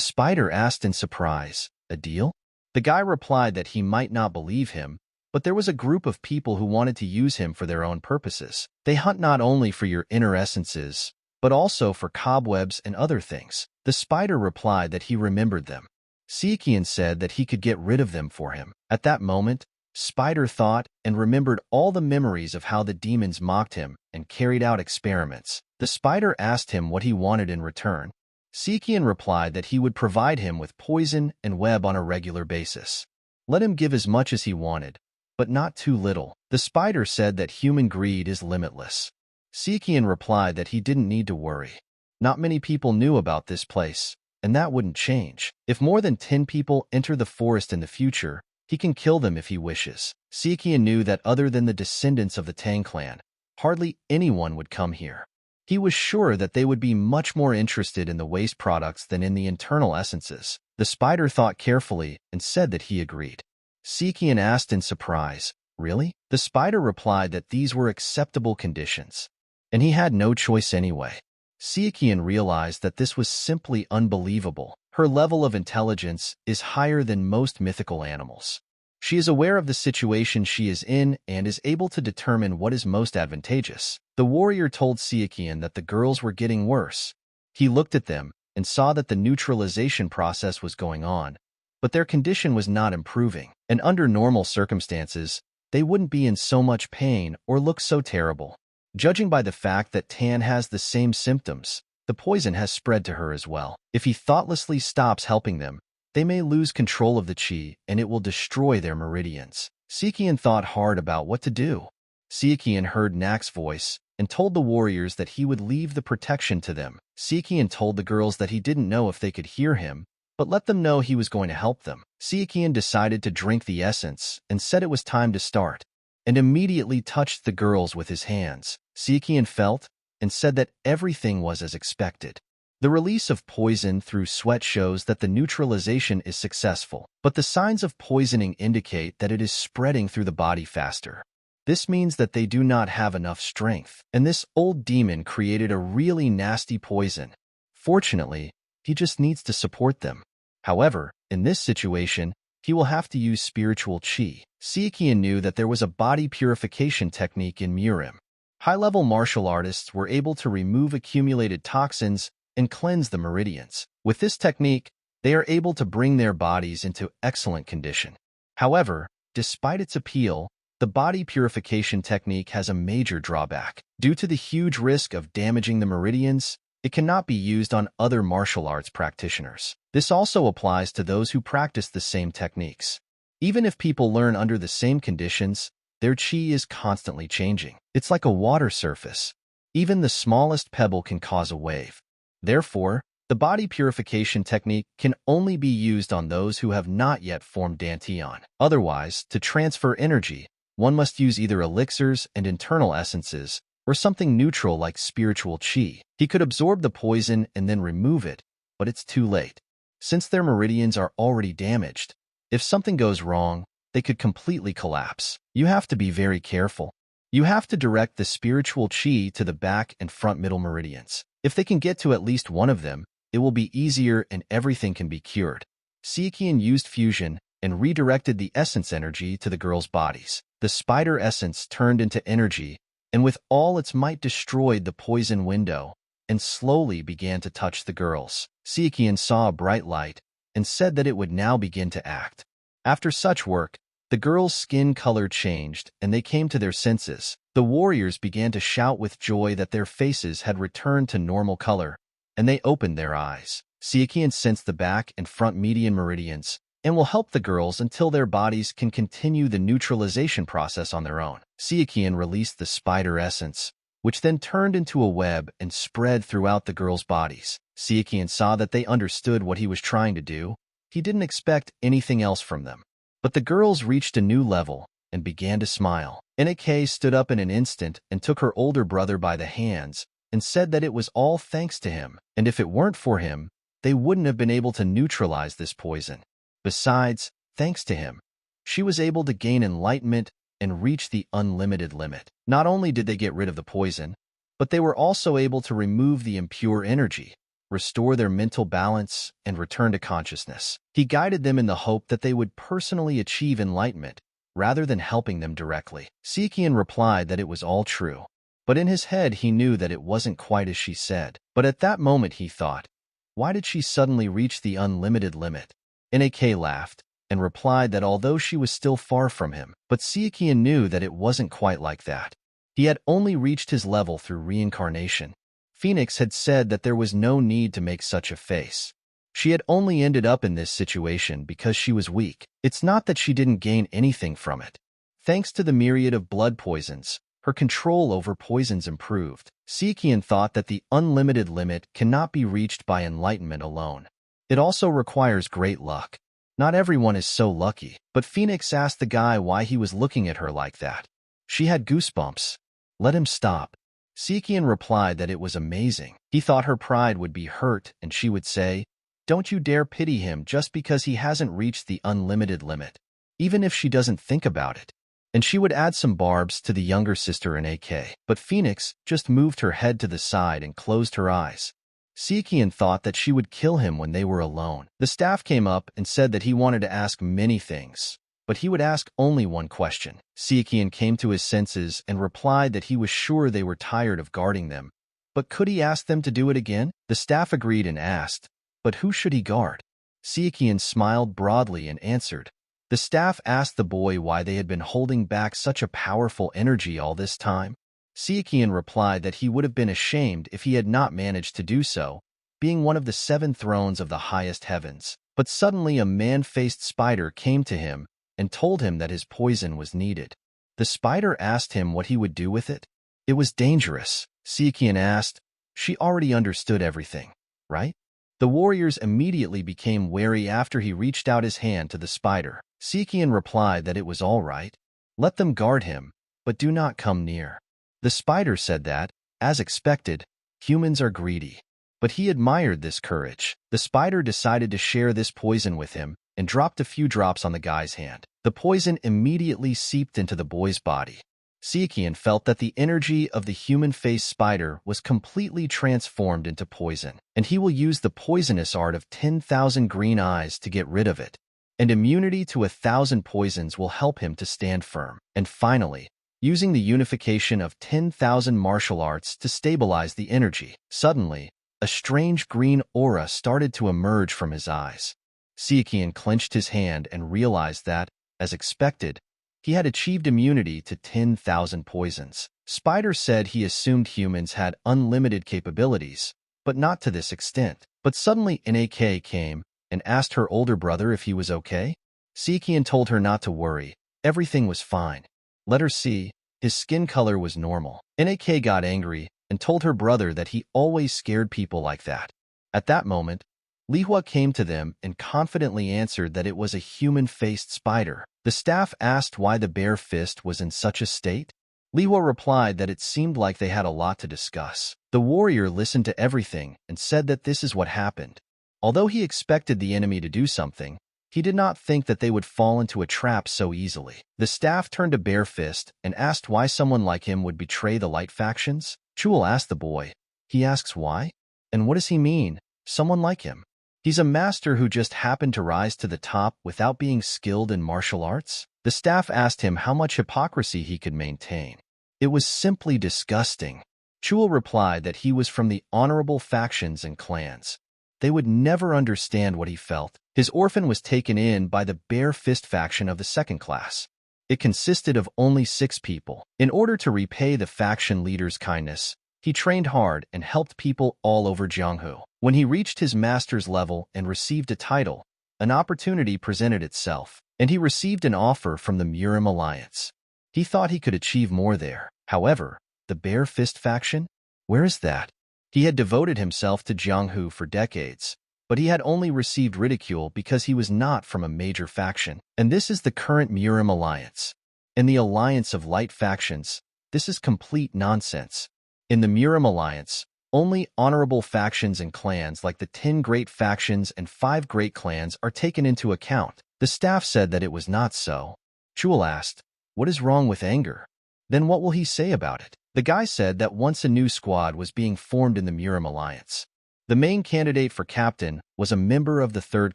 spider asked in surprise, "A deal?" The guy replied that he might not believe him, but there was a group of people who wanted to use him for their own purposes. They hunt not only for your inner essences, but also for cobwebs and other things. The spider replied that he remembered them. Sichuan said that he could get rid of them for him. At that moment, Spider thought and remembered all the memories of how the demons mocked him and carried out experiments. The spider asked him what he wanted in return. Sichuan replied that he would provide him with poison and web on a regular basis. Let him give as much as he wanted, but not too little. The spider said that human greed is limitless. Sichuan replied that he didn't need to worry. Not many people knew about this place, and that wouldn't change. If more than 10 people enter the forest in the future, He can kill them if he wishes. Sichuan knew that other than the descendants of the Tang Clan, hardly anyone would come here. He was sure that they would be much more interested in the waste products than in the internal essences. The spider thought carefully and said that he agreed. Sichuan asked in surprise, "Really?" The spider replied that these were acceptable conditions, and he had no choice anyway. Sichuan realized that this was simply unbelievable. Her level of intelligence is higher than most mythical animals. She is aware of the situation she is in and is able to determine what is most advantageous. The warrior told Sichuan that the girls were getting worse. He looked at them and saw that the neutralization process was going on, but their condition was not improving, and under normal circumstances, they wouldn't be in so much pain or look so terrible. Judging by the fact that Tan has the same symptoms, the poison has spread to her as well. If he thoughtlessly stops helping them, they may lose control of the qi and it will destroy their meridians. Sichuan thought hard about what to do. Sichuan heard Nak's voice and told the warriors that he would leave the protection to them. Sichuan told the girls that he didn't know if they could hear him, but let them know he was going to help them. Sichuan decided to drink the essence and said it was time to start, and immediately touched the girls with his hands. Sichuan felt and said that everything was as expected. The release of poison through sweat shows that the neutralization is successful, but the signs of poisoning indicate that it is spreading through the body faster. This means that they do not have enough strength, and this old demon created a really nasty poison. Fortunately, he just needs to support them. However, in this situation, he will have to use spiritual qi. Sichuan knew that there was a body purification technique in MURIM. High-level martial artists were able to remove accumulated toxins and cleanse the meridians. With this technique, they are able to bring their bodies into excellent condition. However, despite its appeal, the body purification technique has a major drawback. Due to the huge risk of damaging the meridians, it cannot be used on other martial arts practitioners. This also applies to those who practice the same techniques. Even if people learn under the same conditions, their qi is constantly changing. It's like a water surface. Even the smallest pebble can cause a wave. Therefore, the body purification technique can only be used on those who have not yet formed Dantian. Otherwise, to transfer energy, one must use either elixirs and internal essences, or something neutral like spiritual qi. He could absorb the poison and then remove it, but it's too late. Since their meridians are already damaged, if something goes wrong, they could completely collapse. You have to be very careful. You have to direct the spiritual qi to the back and front middle meridians. If they can get to at least one of them, it will be easier and everything can be cured. Sichuan used fusion and redirected the essence energy to the girls' bodies. The spider essence turned into energy, and with all its might destroyed the poison window, and slowly began to touch the girls. Sichuan saw a bright light, and said that it would now begin to act. After such work, the girls' skin color changed, and they came to their senses. The warriors began to shout with joy that their faces had returned to normal color, and they opened their eyes. Sichuan sensed the back and front median meridians, and will help the girls until their bodies can continue the neutralization process on their own. Sichuan released the spider essence, which then turned into a web and spread throughout the girls' bodies. Sichuan saw that they understood what he was trying to do. He didn't expect anything else from them. But the girls reached a new level and began to smile. Nik stood up in an instant and took her older brother by the hands and said that it was all thanks to him, and if it weren't for him, they wouldn't have been able to neutralize this poison. Besides, thanks to him, she was able to gain enlightenment and reach the unlimited limit. Not only did they get rid of the poison, but they were also able to remove the impure energy, restore their mental balance, and return to consciousness. He guided them in the hope that they would personally achieve enlightenment, rather than helping them directly. Sichuan replied that it was all true, but in his head he knew that it wasn't quite as she said. But at that moment he thought, why did she suddenly reach the unlimited limit? Nik laughed, and replied that although she was still far from him, but Sichuan knew that it wasn't quite like that. He had only reached his level through reincarnation. Phoenix had said that there was no need to make such a face. She had only ended up in this situation because she was weak. It's not that she didn't gain anything from it. Thanks to the myriad of blood poisons, her control over poisons improved. Sichuan thought that the unlimited limit cannot be reached by enlightenment alone. It also requires great luck. Not everyone is so lucky. But Phoenix asked the guy why he was looking at her like that. She had goosebumps. Let him stop. Sichuan replied that it was amazing. He thought her pride would be hurt and she would say, "Don't you dare pity him just because he hasn't reached the unlimited limit, even if she doesn't think about it." And she would add some barbs to the younger sister in AK. But Phoenix just moved her head to the side and closed her eyes. Sichuan thought that she would kill him when they were alone. The staff came up and said that he wanted to ask many things, but he would ask only one question. Sichuan came to his senses and replied that he was sure they were tired of guarding them. But could he ask them to do it again? The staff agreed and asked, "But who should he guard?" Sichuan smiled broadly and answered. The staff asked the boy why they had been holding back such a powerful energy all this time. Sichuan replied that he would have been ashamed if he had not managed to do so, being one of the 7 thrones of the highest heavens. But suddenly a man-faced spider came to him and told him that his poison was needed. The spider asked him what he would do with it. It was dangerous. Sichuan asked. She already understood everything, right? The warriors immediately became wary after he reached out his hand to the spider. Sichuan replied that it was all right. Let them guard him, but do not come near. The spider said that, as expected, humans are greedy. But he admired this courage. The spider decided to share this poison with him and dropped a few drops on the guy's hand. The poison immediately seeped into the boy's body. Sichuan felt that the energy of the human-faced spider was completely transformed into poison, and he will use the poisonous art of 10,000 green eyes to get rid of it. And immunity to 1,000 poisons will help him to stand firm. And finally, using the unification of 10,000 martial arts to stabilize the energy. Suddenly, a strange green aura started to emerge from his eyes. Sichuan clenched his hand and realized that, as expected, he had achieved immunity to 10,000 poisons. Spider said he assumed humans had unlimited capabilities, but not to this extent. But suddenly NAK came and asked her older brother if he was okay. Sichuan told her not to worry. Everything was fine. Let her see. His skin color was normal. NAK got angry and told her brother that he always scared people like that. At that moment, Lihua came to them and confidently answered that it was a human-faced spider. The staff asked why the bare fist was in such a state. Lihua replied that it seemed like they had a lot to discuss. The warrior listened to everything and said that this is what happened. Although he expected the enemy to do something, he did not think that they would fall into a trap so easily. The staff turned to Bare Fist and asked why someone like him would betray the light factions. Chul asked the boy. He asks why? And what does he mean, someone like him? He's a master who just happened to rise to the top without being skilled in martial arts? The staff asked him how much hypocrisy he could maintain. It was simply disgusting. Chul replied that he was from the honorable factions and clans. They would never understand what he felt. His orphan was taken in by the Bare Fist faction of the second class. It consisted of only 6 people. In order to repay the faction leader's kindness, he trained hard and helped people all over Jianghu. When he reached his master's level and received a title, an opportunity presented itself, and he received an offer from the MURIM alliance. He thought he could achieve more there. However, the Bare Fist faction? Where is that? He had devoted himself to Jianghu for decades, but he had only received ridicule because he was not from a major faction. And this is the current MURIM alliance. In the alliance of light factions, this is complete nonsense. In the MURIM alliance, only honorable factions and clans like the 10 great factions and 5 great clans are taken into account. The staff said that it was not so. Chul asked, "What is wrong with anger? Then what will he say about it?" The guy said that once a new squad was being formed in the MURIM alliance. The main candidate for captain was a member of the 3rd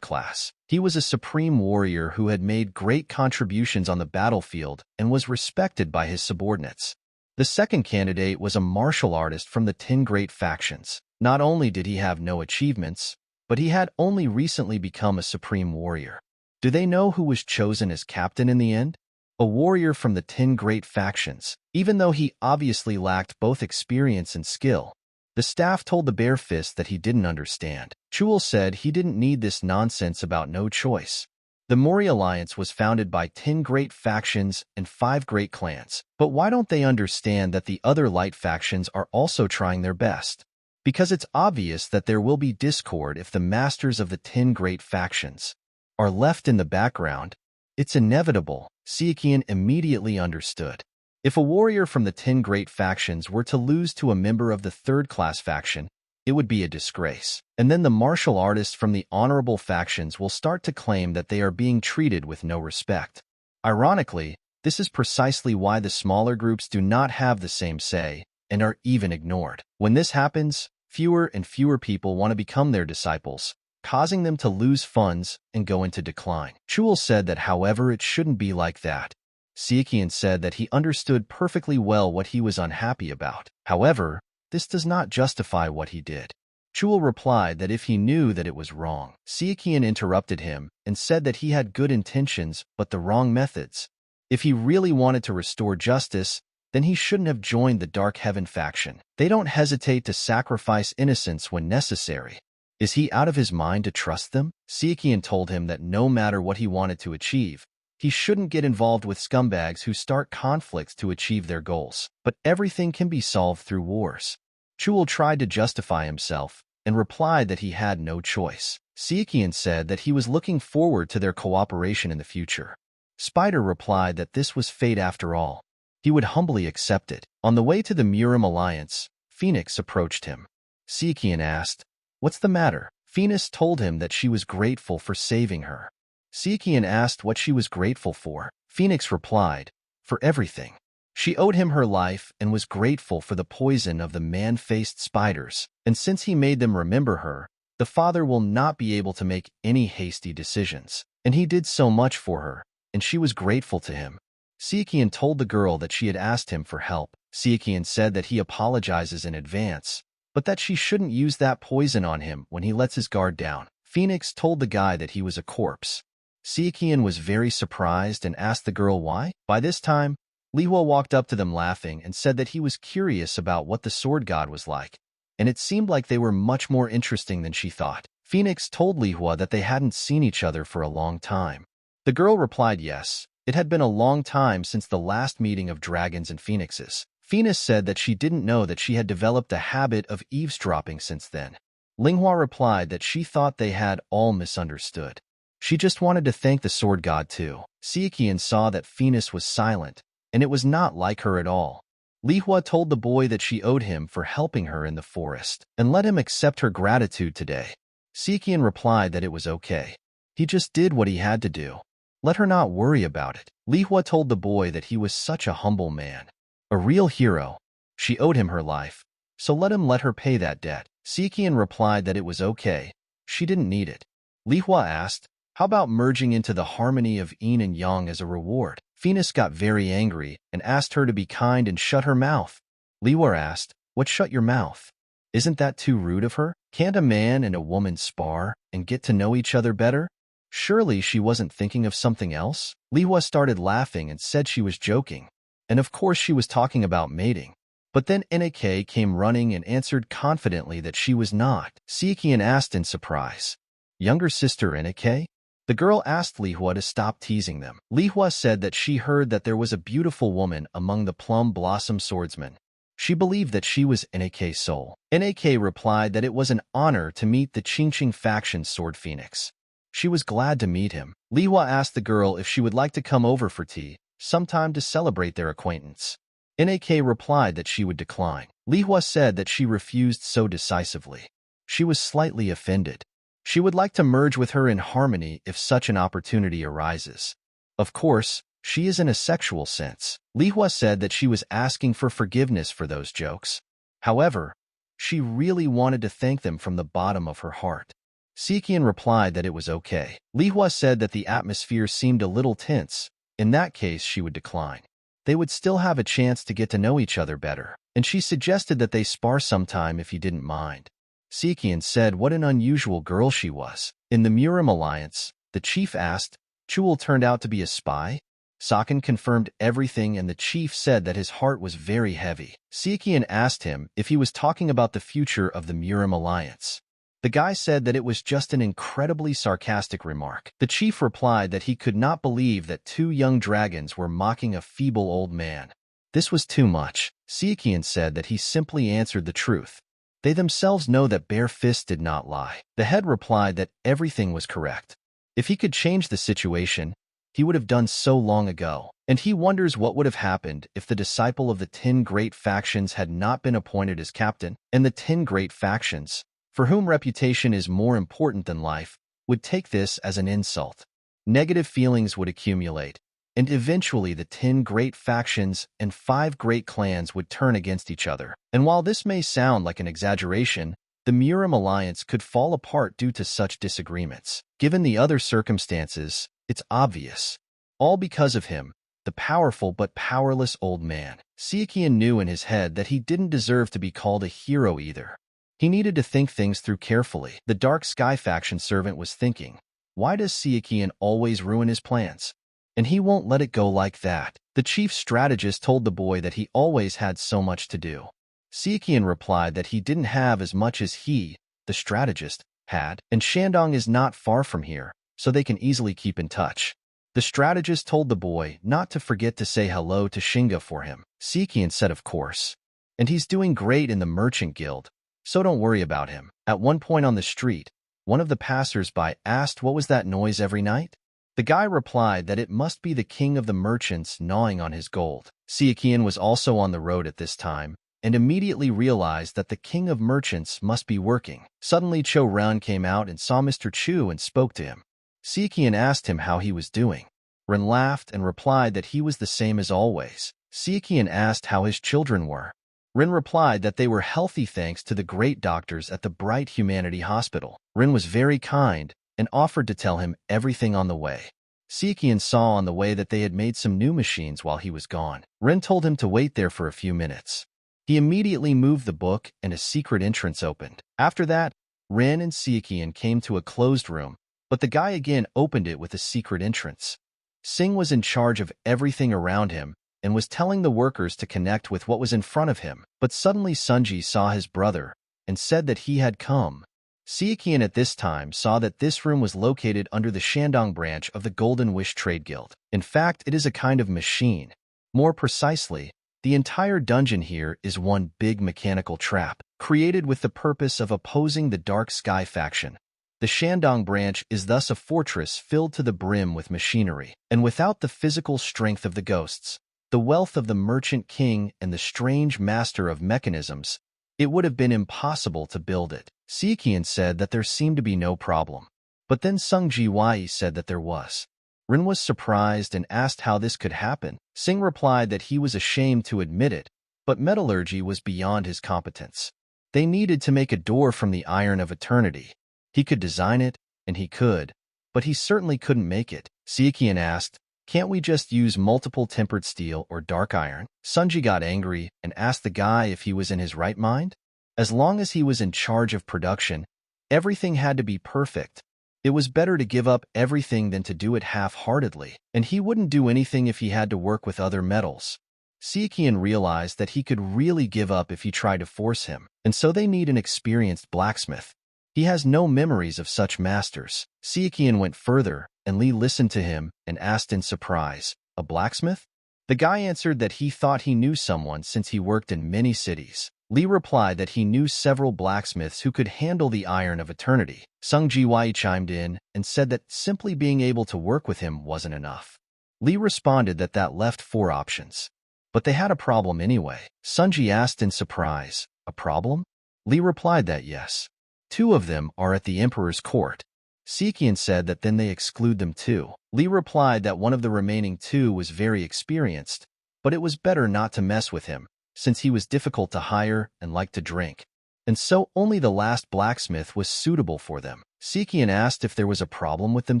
class. He was a supreme warrior who had made great contributions on the battlefield and was respected by his subordinates. The second candidate was a martial artist from the 10 great factions. Not only did he have no achievements, but he had only recently become a supreme warrior. Do they know who was chosen as captain in the end? A warrior from the 10 great factions. Even though he obviously lacked both experience and skill, the staff told the Bare Fist that he didn't understand. Chul said he didn't need this nonsense about no choice. The MURI alliance was founded by 10 great factions and 5 great clans. But why don't they understand that the other light factions are also trying their best? Because it's obvious that there will be discord if the masters of the 10 great factions are left in the background. It's inevitable. Sichuan immediately understood. If a warrior from the 10 great factions were to lose to a member of the third-class faction, it would be a disgrace. And then the martial artists from the honorable factions will start to claim that they are being treated with no respect. Ironically, this is precisely why the smaller groups do not have the same say and are even ignored. When this happens, fewer and fewer people want to become their disciples, causing them to lose funds and go into decline. Chuul said that, however, it shouldn't be like that. Sichuan said that he understood perfectly well what he was unhappy about. However, this does not justify what he did. Chuul replied that if he knew that it was wrong. Sichuan interrupted him and said that he had good intentions but the wrong methods. If he really wanted to restore justice, then he shouldn't have joined the Dark Heaven faction. They don't hesitate to sacrifice innocents when necessary. Is he out of his mind to trust them? Sichuan told him that no matter what he wanted to achieve, he shouldn't get involved with scumbags who start conflicts to achieve their goals. But everything can be solved through wars. Chuul tried to justify himself and replied that he had no choice. Sichuan said that he was looking forward to their cooperation in the future. Spider replied that this was fate after all. He would humbly accept it. On the way to the MURIM alliance, Phoenix approached him. Sichuan asked, "What's the matter?" Phoenix told him that she was grateful for saving her. Sichuan asked what she was grateful for. Phoenix replied, "For everything." She owed him her life and was grateful for the poison of the man-faced spiders. And since he made them remember her, the father will not be able to make any hasty decisions. And he did so much for her, and she was grateful to him. Sichuan told the girl that she had asked him for help. Sichuan said that he apologizes in advance, but that she shouldn't use that poison on him when he lets his guard down. Phoenix told the guy that he was a corpse. Sichuan was very surprised and asked the girl why. By this time, Lihua walked up to them laughing and said that he was curious about what the sword god was like, and it seemed like they were much more interesting than she thought. Phoenix told Lihua that they hadn't seen each other for a long time. The girl replied yes, it had been a long time since the last meeting of dragons and phoenixes. Phoenix said that she didn't know that she had developed a habit of eavesdropping since then. Linghua replied that she thought they had all misunderstood. She just wanted to thank the sword god too. Sichuan saw that Phoenix was silent, and it was not like her at all. Lihua told the boy that she owed him for helping her in the forest, and let him accept her gratitude today. Sichuan replied that it was okay. He just did what he had to do. Let her not worry about it. Lihua told the boy that he was such a humble man. A real hero. She owed him her life, so let her pay that debt. Sichuan replied that it was okay. She didn't need it. Lihua asked, "How about merging into the harmony of yin and yang as a reward?" Phoenix got very angry and asked her to be kind and shut her mouth. Lihua asked, "What shut your mouth? Isn't that too rude of her? Can't a man and a woman spar and get to know each other better?" Surely she wasn't thinking of something else? Lihua started laughing and said she was joking. And of course she was talking about mating. But then Nak came running and answered confidently that she was not. Sichuan asked in surprise, "Younger sister Nak?" The girl asked Lihua to stop teasing them. Lihua said that she heard that there was a beautiful woman among the plum blossom swordsmen. She believed that she was Nak's soul. Nak replied that it was an honor to meet the Qingqing faction sword phoenix. She was glad to meet him. Lihua asked the girl if she would like to come over for tea, sometime to celebrate their acquaintance. Nak replied that she would decline. Lihua said that she refused so decisively. She was slightly offended. She would like to merge with her in harmony if such an opportunity arises. Of course, she is in a sexual sense. Lihua said that she was asking for forgiveness for those jokes. However, she really wanted to thank them from the bottom of her heart. Sichuan replied that it was okay. Lihua said that the atmosphere seemed a little tense. In that case, she would decline. They would still have a chance to get to know each other better, and she suggested that they spar sometime if he didn't mind. Sichuan said what an unusual girl she was. In the MURIM alliance, the chief asked, "Chuul turned out to be a spy?" Sakan confirmed everything and the chief said that his heart was very heavy. Sichuan asked him if he was talking about the future of the MURIM alliance. The guy said that it was just an incredibly sarcastic remark. The chief replied that he could not believe that two young dragons were mocking a feeble old man. This was too much. Sichuan said that he simply answered the truth. They themselves know that Bare Fist did not lie. The head replied that everything was correct. If he could change the situation, he would have done so long ago. And he wonders what would have happened if the disciple of the 10 great factions had not been appointed as captain, and the 10 great factions, for whom reputation is more important than life, would take this as an insult. Negative feelings would accumulate, and eventually the 10 great factions and 5 great clans would turn against each other. And while this may sound like an exaggeration, the MURIM alliance could fall apart due to such disagreements. Given the other circumstances, it's obvious. All because of him, the powerful but powerless old man. Sichuan knew in his head that he didn't deserve to be called a hero either. He needed to think things through carefully. The Dark Sky faction servant was thinking, why does Sichuan always ruin his plans? And he won't let it go like that. The chief strategist told the boy that he always had so much to do. Sichuan replied that he didn't have as much as he, the strategist, had, and Shandong is not far from here, so they can easily keep in touch. The strategist told the boy not to forget to say hello to Shinga for him. Sichuan said of course. And he's doing great in the merchant guild, so don't worry about him. At one point on the street, one of the passers-by asked what was that noise every night? The guy replied that it must be the king of the merchants gnawing on his gold. Sichuan was also on the road at this time, and immediately realized that the king of merchants must be working. Suddenly Cho Ren came out and saw Mr. Chu and spoke to him. Sichuan asked him how he was doing. Ren laughed and replied that he was the same as always. Sichuan asked how his children were. Ren replied that they were healthy thanks to the great doctors at the Bright Humanity Hospital. Ren was very kind and offered to tell him everything on the way. Sichuan saw on the way that they had made some new machines while he was gone. Ren told him to wait there for a few minutes. He immediately moved the book and a secret entrance opened. After that, Ren and Sichuan came to a closed room, but the guy again opened it with a secret entrance. Singh was in charge of everything around him and was telling the workers to connect with what was in front of him. But suddenly Sunji saw his brother and said that he had come. Sichuan at this time saw that this room was located under the Shandong branch of the Golden Wish Trade Guild. In fact, it is a kind of machine. More precisely, the entire dungeon here is one big mechanical trap, created with the purpose of opposing the Dark Sky faction. The Shandong branch is thus a fortress filled to the brim with machinery, and without the physical strength of the ghosts, the wealth of the merchant king and the strange master of mechanisms, it would have been impossible to build it. Sichuan said that there seemed to be no problem. But then Sung Ji said that there was. Ren was surprised and asked how this could happen. Singh replied that he was ashamed to admit it, but metallurgy was beyond his competence. They needed to make a door from the iron of eternity. He could design it, and he could, but he certainly couldn't make it. Sichuan asked, can't we just use multiple tempered steel or dark iron? Sunji got angry and asked the guy if he was in his right mind. As long as he was in charge of production, everything had to be perfect. It was better to give up everything than to do it half-heartedly, and he wouldn't do anything if he had to work with other metals. Sichuan realized that he could really give up if he tried to force him, and so they need an experienced blacksmith. He has no memories of such masters. Sichuan went further, and Li listened to him and asked in surprise, a blacksmith? The guy answered that he thought he knew someone since he worked in many cities. Li replied that he knew several blacksmiths who could handle the iron of eternity. Sung Ji chimed in and said that simply being able to work with him wasn't enough. Li responded that that left 4 options. But they had a problem anyway. Sunji asked in surprise, a problem? Li replied that yes. 2 of them are at the emperor's court. Sichuan said that then they exclude them too. Li replied that one of the remaining 2 was very experienced, but it was better not to mess with him, since he was difficult to hire and liked to drink. And so only the last blacksmith was suitable for them. Sichuan asked if there was a problem with them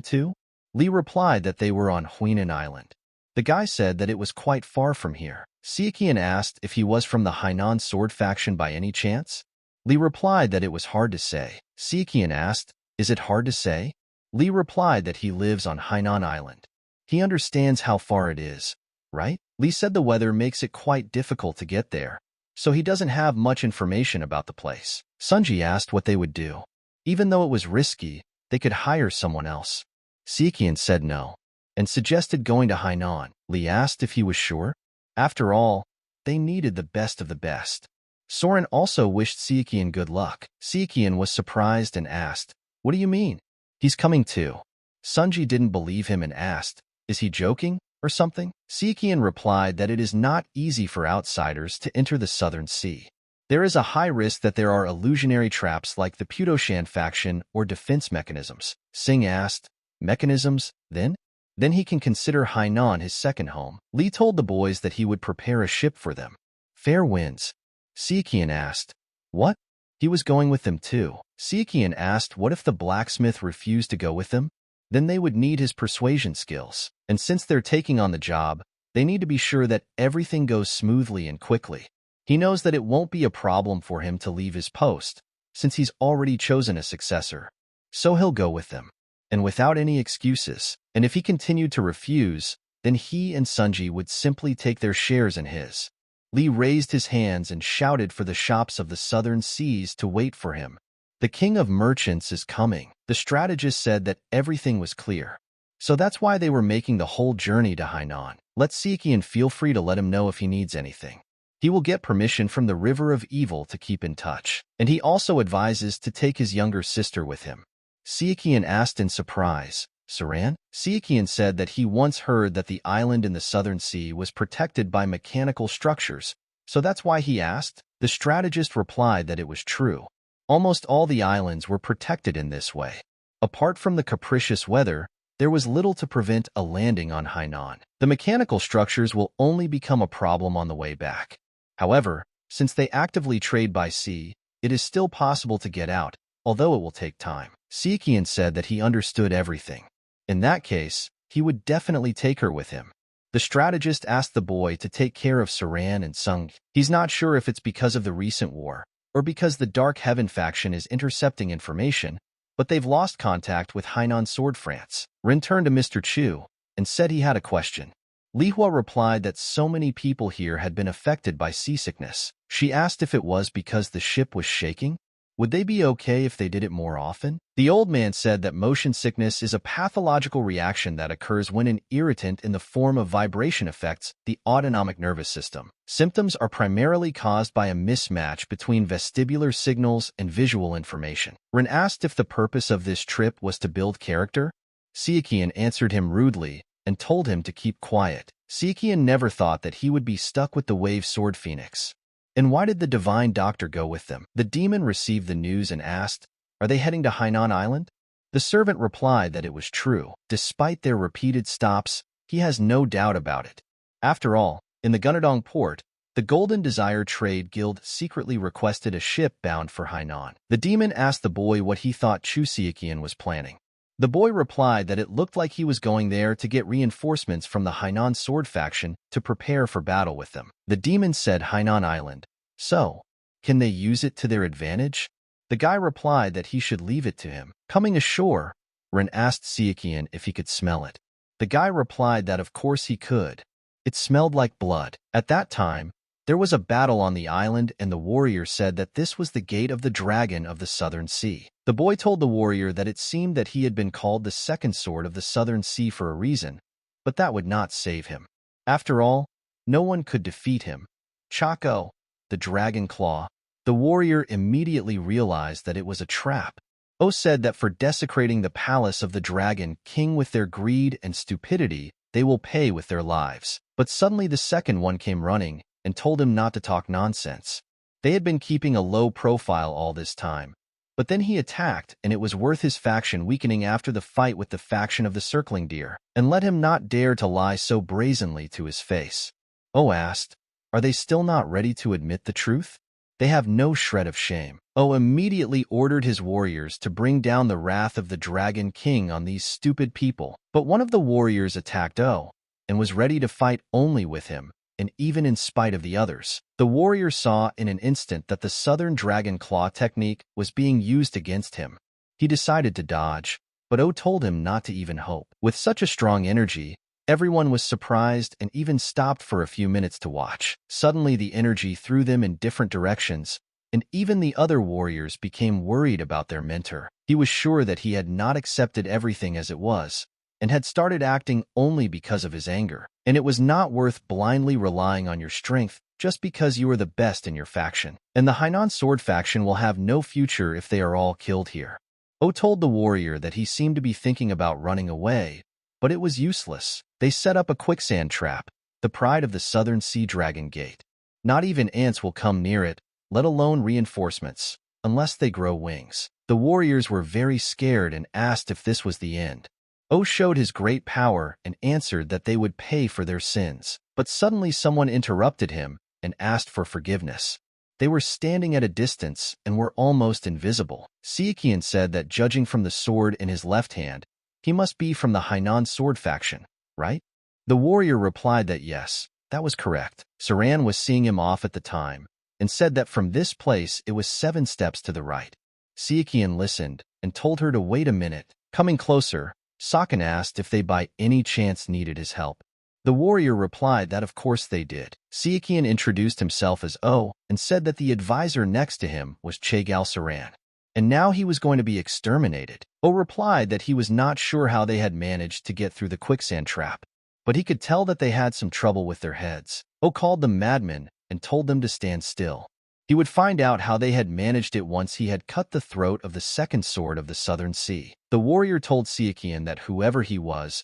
too. Li replied that they were on Huinan Island. The guy said that it was quite far from here. Sichuan asked if he was from the Hainan sword faction by any chance. Li replied that it was hard to say. Sichuan asked, is it hard to say? Li replied that he lives on Hainan Island. He understands how far it is, right? Li said the weather makes it quite difficult to get there, so he doesn't have much information about the place. Sunji asked what they would do. Even though it was risky, they could hire someone else. Sichuan said no, and suggested going to Hainan. Li asked if he was sure. After all, they needed the best of the best. Soren also wished Sichuan good luck. Sichuan was surprised and asked, what do you mean? He's coming too. Sunji didn't believe him and asked, "Is he joking or something?" Sichuan replied that it is not easy for outsiders to enter the Southern Sea. There is a high risk that there are illusionary traps like the Pudoshan faction or defense mechanisms. Singh asked, "Mechanisms, then? Then he can consider Hainan his second home." Li told the boys that he would prepare a ship for them. Fair winds. Sichuan asked, "What?" He was going with them too. Sichuan asked what if the blacksmith refused to go with them? Then they would need his persuasion skills. And since they're taking on the job, they need to be sure that everything goes smoothly and quickly. He knows that it won't be a problem for him to leave his post, since he's already chosen a successor. So he'll go with them, and without any excuses. And if he continued to refuse, then he and Sunji would simply take their shares in his. Li raised his hands and shouted for the shops of the southern seas to wait for him. The king of merchants is coming. The strategist said that everything was clear. So that's why they were making the whole journey to Hainan. Let Sichuan feel free to let him know if he needs anything. He will get permission from the River of Evil to keep in touch. And he also advises to take his younger sister with him. Sichuan asked in surprise, "Saran?" Sichuan said that he once heard that the island in the Southern Sea was protected by mechanical structures, so that's why he asked. The strategist replied that it was true. Almost all the islands were protected in this way. Apart from the capricious weather, there was little to prevent a landing on Hainan. The mechanical structures will only become a problem on the way back. However, since they actively trade by sea, it is still possible to get out, although it will take time. Sichuan said that he understood everything. In that case, he would definitely take her with him. The strategist asked the boy to take care of Saran and Sung. He's not sure if it's because of the recent war, or because the Dark Heaven faction is intercepting information, but they've lost contact with Hainan Sword France. Rin turned to Mr. Chu and said he had a question. Li Hua replied that so many people here had been affected by seasickness. She asked if it was because the ship was shaking. Would they be okay if they did it more often? The old man said that motion sickness is a pathological reaction that occurs when an irritant in the form of vibration affects the autonomic nervous system. Symptoms are primarily caused by a mismatch between vestibular signals and visual information. Ren asked if the purpose of this trip was to build character. Sichuan answered him rudely and told him to keep quiet. Sichuan never thought that he would be stuck with the Wave Sword Phoenix. And why did the Divine Doctor go with them? The demon received the news and asked, "Are they heading to Hainan Island?" The servant replied that it was true. Despite their repeated stops, he has no doubt about it. After all, in the Gunadong port, the Golden Desire Trade Guild secretly requested a ship bound for Hainan. The demon asked the boy what he thought Chu Sichuan was planning. The boy replied that it looked like he was going there to get reinforcements from the Hainan Sword faction to prepare for battle with them. The demon said Hainan Island. So, can they use it to their advantage? The guy replied that he should leave it to him. Coming ashore, Ren asked Sichuan if he could smell it. The guy replied that of course he could. It smelled like blood. At that time, there was a battle on the island and the warrior said that this was the gate of the dragon of the Southern Sea. The boy told the warrior that it seemed that he had been called the second sword of the Southern Sea for a reason, but that would not save him. After all, no one could defeat him. Chaco, the dragon claw. The warrior immediately realized that it was a trap. O said that for desecrating the palace of the dragon king with their greed and stupidity, they will pay with their lives. But suddenly the second one came running and told him not to talk nonsense. They had been keeping a low profile all this time, but then he attacked and it was worth his faction weakening after the fight with the faction of the circling deer, and let him not dare to lie so brazenly to his face. O asked, "Are they still not ready to admit the truth? They have no shred of shame." O immediately ordered his warriors to bring down the wrath of the Dragon King on these stupid people. But one of the warriors attacked O and was ready to fight only with him, and even in spite of the others. The warrior saw in an instant that the Southern Dragon Claw technique was being used against him. He decided to dodge, but O told him not to even hope. With such a strong energy, everyone was surprised and even stopped for a few minutes to watch. Suddenly the energy threw them in different directions, and even the other warriors became worried about their mentor. He was sure that he had not accepted everything as it was, and had started acting only because of his anger. And it was not worth blindly relying on your strength just because you are the best in your faction. And the Hainan Sword faction will have no future if they are all killed here. O told the warrior that he seemed to be thinking about running away, but it was useless. They set up a quicksand trap, the pride of the southern sea dragon gate. Not even ants will come near it, let alone reinforcements, unless they grow wings. The warriors were very scared and asked if this was the end. O showed his great power and answered that they would pay for their sins. But suddenly someone interrupted him and asked for forgiveness. They were standing at a distance and were almost invisible. Sichuan said that judging from the sword in his left hand, he must be from the Hainan sword faction, right? The warrior replied that yes, that was correct. Saran was seeing him off at the time and said that from this place it was 7 steps to the right. Sichuan listened and told her to wait a minute. Coming closer, Sakan asked if they by any chance needed his help. The warrior replied that of course they did. Sichuan introduced himself as O and said that the advisor next to him was Chegal Saran, and now he was going to be exterminated. O replied that he was not sure how they had managed to get through the quicksand trap, but he could tell that they had some trouble with their heads. O called them madmen and told them to stand still. He would find out how they had managed it once he had cut the throat of the second sword of the Southern Sea. The warrior told Sichuan that whoever he was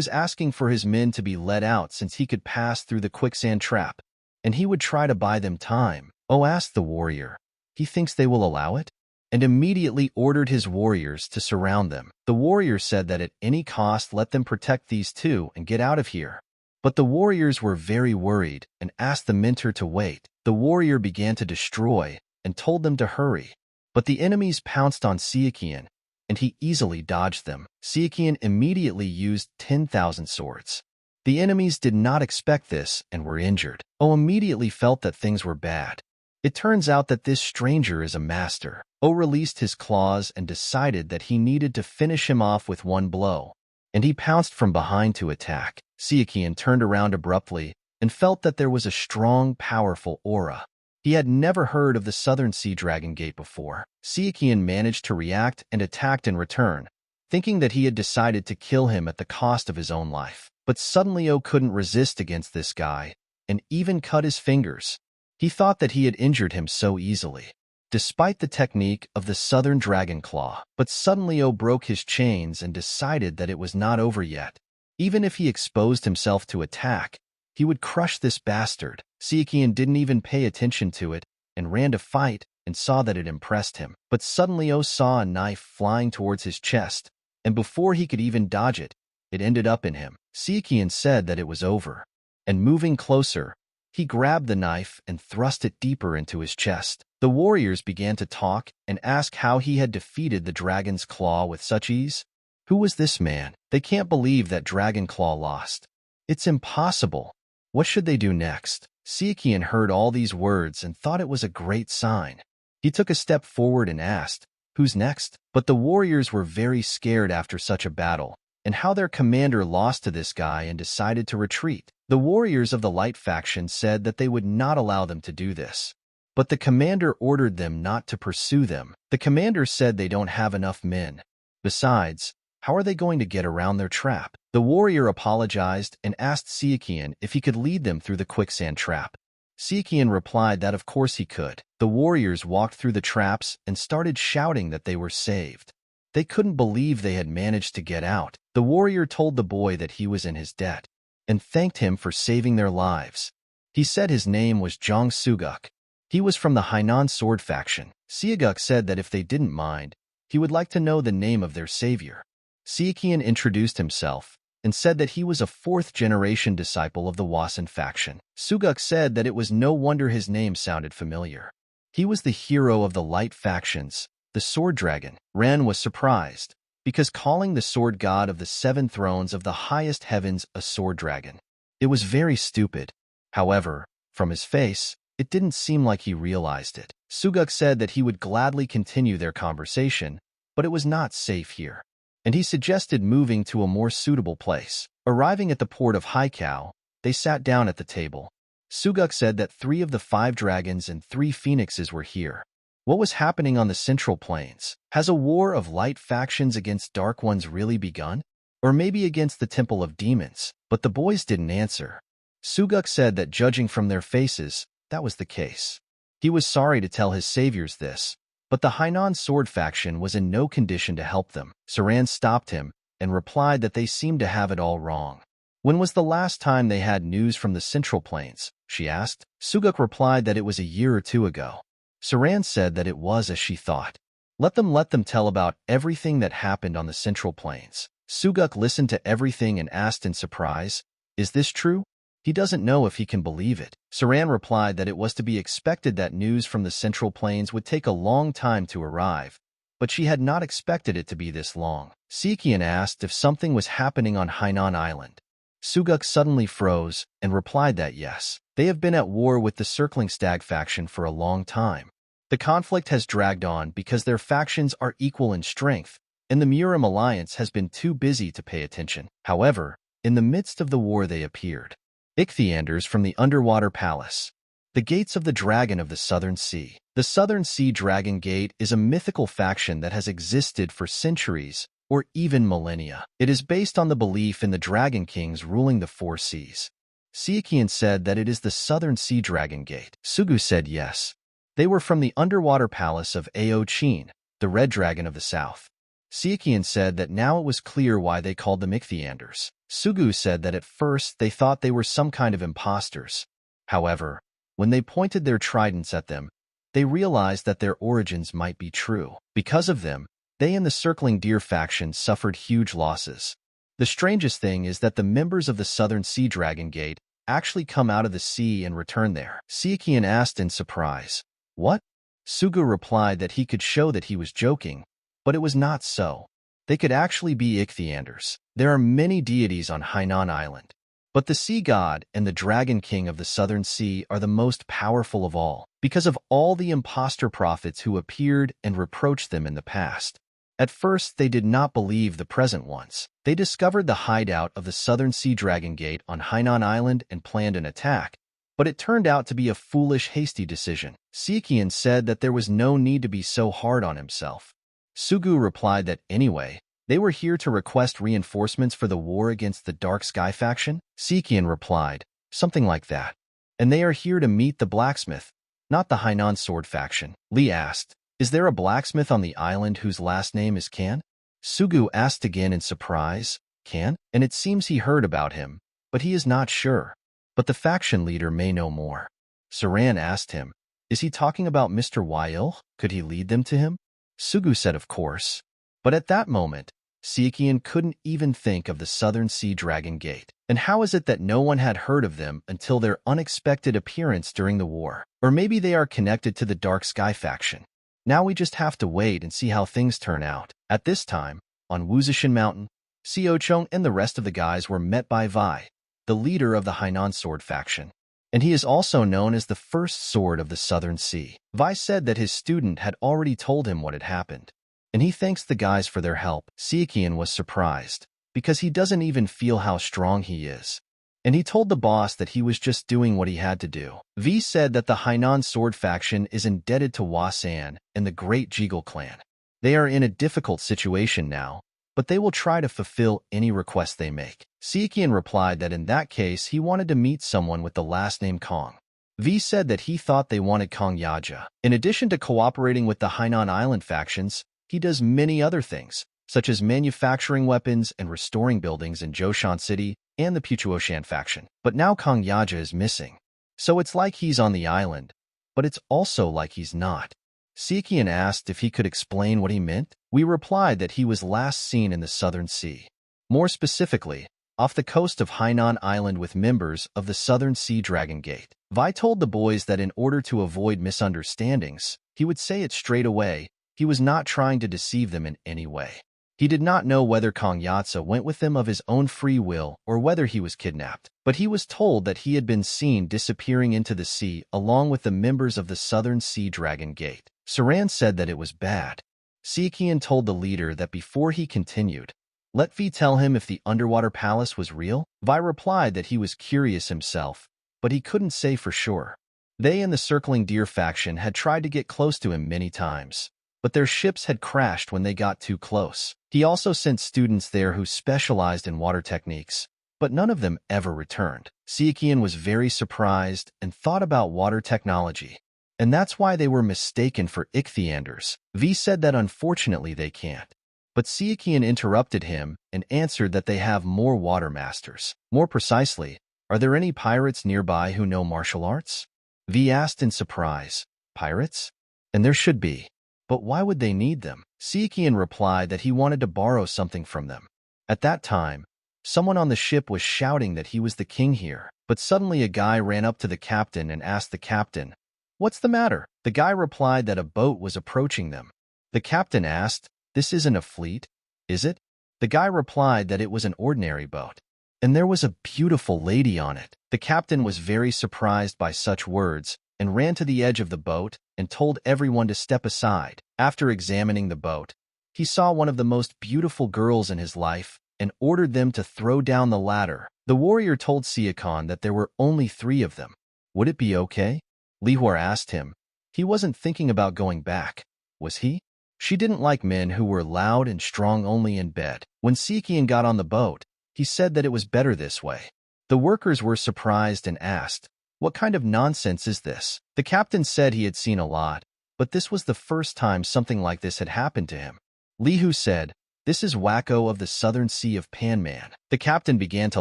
asking for his men to be let out since he could pass through the quicksand trap, and he would try to buy them time. O asked the warrior, he thinks they will allow it? And immediately ordered his warriors to surround them. The warrior said that at any cost let them protect these two and get out of here. But the warriors were very worried and asked the mentor to wait. The warrior began to destroy and told them to hurry. But the enemies pounced on Sichuan, and he easily dodged them. Sichuan immediately used 10,000 swords. The enemies did not expect this and were injured. O immediately felt that things were bad. It turns out that this stranger is a master. O released his claws and decided that he needed to finish him off with one blow, and he pounced from behind to attack. Sichuan turned around abruptly and felt that there was a strong, powerful aura. He had never heard of the Southern Sea Dragon Gate before. Sichuan managed to react and attacked in return, thinking that he had decided to kill him at the cost of his own life. But suddenly O couldn't resist against this guy, and even cut his fingers. He thought that he had injured him so easily, despite the technique of the Southern Dragon Claw. But suddenly O broke his chains and decided that it was not over yet. Even if he exposed himself to attack, he would crush this bastard. Sichuan didn't even pay attention to it and ran to fight and saw that it impressed him. But suddenly O saw a knife flying towards his chest, and before he could even dodge it, it ended up in him. Sichuan said that it was over, and moving closer, he grabbed the knife and thrust it deeper into his chest. The warriors began to talk and ask how he had defeated the dragon's claw with such ease. Who was this man? They can't believe that Dragon Claw lost. It's impossible. What should they do next? Sichuan heard all these words and thought it was a great sign. He took a step forward and asked, "Who's next?" But the warriors were very scared after such a battle, and how their commander lost to this guy and decided to retreat. The warriors of the Light faction said that they would not allow them to do this, but the commander ordered them not to pursue them. The commander said they don't have enough men. Besides, how are they going to get around their trap? The warrior apologized and asked Sichuan if he could lead them through the quicksand trap. Sichuan replied that of course he could. The warriors walked through the traps and started shouting that they were saved. They couldn't believe they had managed to get out. The warrior told the boy that he was in his debt and thanked him for saving their lives. He said his name was Zhang Suguk. He was from the Hainan sword faction. Suguk said that if they didn't mind, he would like to know the name of their savior. Sichuan introduced himself and said that he was a 4th-generation disciple of the Wasan faction. Suguk said that it was no wonder his name sounded familiar. He was the hero of the Light factions, the Sword Dragon. Ren was surprised, because calling the Sword God of the 7 thrones of the highest heavens a Sword Dragon, it was very stupid. However, from his face, it didn't seem like he realized it. Suguk said that he would gladly continue their conversation, but it was not safe here, and he suggested moving to a more suitable place. Arriving at the port of Haikau, they sat down at the table. Suguk said that 3 of the 5 dragons and 3 phoenixes were here. What was happening on the Central Plains? Has a war of Light factions against Dark ones really begun? Or maybe against the Temple of Demons? But the boys didn't answer. Suguk said that judging from their faces, that was the case. He was sorry to tell his saviors this, But the Hainan sword faction was in no condition to help them. Saran stopped him and replied that they seemed to have it all wrong. When was the last time they had news from the Central Plains? She asked. Suguk replied that it was a year or two ago. Saran said that it was as she thought. Let them tell about everything that happened on the Central Plains. Suguk listened to everything and asked in surprise, "Is this true?" He doesn't know if he can believe it. Saran replied that it was to be expected that news from the Central Plains would take a long time to arrive, but she had not expected it to be this long. Sichuan asked if something was happening on Hainan Island. Suguk suddenly froze and replied that yes, they have been at war with the Circling Stag faction for a long time. The conflict has dragged on because their factions are equal in strength, and the MURIM alliance has been too busy to pay attention. However, in the midst of the war they appeared. Ichthyanders from the Underwater Palace. The Gates of the Dragon of the Southern Sea. The Southern Sea Dragon Gate is a mythical faction that has existed for centuries, or even millennia. It is based on the belief in the Dragon Kings ruling the four seas. Sichuan said that it is the Southern Sea Dragon Gate. Sugu said yes. They were from the underwater palace of Ao Chin, the Red Dragon of the South. Sichuan said that now it was clear why they called them Ichthyanders. Sugu said that at first they thought they were some kind of imposters. However, when they pointed their tridents at them, they realized that their origins might be true. Because of them, they and the Circling Deer faction suffered huge losses. The strangest thing is that the members of the Southern Sea Dragon Gate actually come out of the sea and return there. Sichuan asked in surprise, "What?" Sugu replied that he could show that he was joking, but it was not so. They could actually be Ichthyanders. There are many deities on Hainan Island, but the Sea God and the Dragon King of the Southern Sea are the most powerful of all, because of all the impostor prophets who appeared and reproached them in the past. At first, they did not believe the present ones. They discovered the hideout of the Southern Sea Dragon Gate on Hainan Island and planned an attack, but it turned out to be a foolish, hasty decision. Sichuan said that there was no need to be so hard on himself. Sugu replied that anyway, they were here to request reinforcements for the war against the Dark Sky faction. Sichuan replied, something like that. And they are here to meet the blacksmith, not the Hainan sword faction. Li asked, "Is there a blacksmith on the island whose last name is Kan?" Sugu asked again in surprise, "Kan?" And it seems he heard about him, but he is not sure. But the faction leader may know more. Saran asked him, "Is he talking about Mr. Wail? Could he lead them to him?" Sugu said of course. But at that moment, Sichuan couldn't even think of the Southern Sea Dragon Gate. And how is it that no one had heard of them until their unexpected appearance during the war? Or maybe they are connected to the Dark Sky faction. Now we just have to wait and see how things turn out. At this time, on Wuzishan Mountain, Siochong and the rest of the guys were met by Vi, the leader of the Hainan sword faction. And he is also known as the First Sword of the Southern Sea. Vi said that his student had already told him what had happened, and he thanks the guys for their help. Sichuan was surprised, because he doesn't even feel how strong he is. And he told the boss that he was just doing what he had to do. V said that the Hainan sword faction is indebted to Wasan and the Great Jiggle clan. They are in a difficult situation now, but they will try to fulfill any request they make. Sichuan replied that in that case he wanted to meet someone with the last name Kong. V said that he thought they wanted Kong Yaja. In addition to cooperating with the Hainan Island factions, he does many other things, such as manufacturing weapons and restoring buildings in Joshan City and the Puchuoshan faction. But now Kong Yaja is missing. So it's like he's on the island, but it's also like he's not. Sichuan asked if he could explain what he meant. We replied that he was last seen in the Southern Sea. More specifically, off the coast of Hainan Island with members of the Southern Sea Dragon Gate. Vi told the boys that in order to avoid misunderstandings, he would say it straight away. He was not trying to deceive them in any way. He did not know whether Kong Yatsa went with them of his own free will or whether he was kidnapped, but he was told that he had been seen disappearing into the sea along with the members of the Southern Sea Dragon Gate. Saran said that it was bad. Sichuan told the leader that before he continued, let Vi tell him if the underwater palace was real. Vi replied that he was curious himself, but he couldn't say for sure. They and the Circling Deer faction had tried to get close to him many times, but their ships had crashed when they got too close. He also sent students there who specialized in water techniques, but none of them ever returned. Sichuan was very surprised and thought about water technology. and that's why they were mistaken for ichthyanders. V said that unfortunately they can't. But Sichuan interrupted him and answered that they have more water masters. More precisely, are there any pirates nearby who know martial arts? V asked in surprise. Pirates? And there should be. But why would they need them? Sichuan replied that he wanted to borrow something from them. At that time, someone on the ship was shouting that he was the king here. But suddenly a guy ran up to the captain and asked the captain, "What's the matter?" The guy replied that a boat was approaching them. The captain asked, "This isn't a fleet, is it?" The guy replied that it was an ordinary boat, and there was a beautiful lady on it. The captain was very surprised by such words and ran to the edge of the boat and told everyone to step aside. After examining the boat, he saw one of the most beautiful girls in his life and ordered them to throw down the ladder. The warrior told Sichuan that there were only 3 of them. Would it be okay? Lihua asked him. He wasn't thinking about going back, was he? She didn't like men who were loud and strong only in bed. When Sichuan got on the boat, he said that it was better this way. The workers were surprised and asked, "What kind of nonsense is this?" The captain said he had seen a lot, but this was the first time something like this had happened to him. Lihu said, "This is Wacko of the southern sea of Panman." The captain began to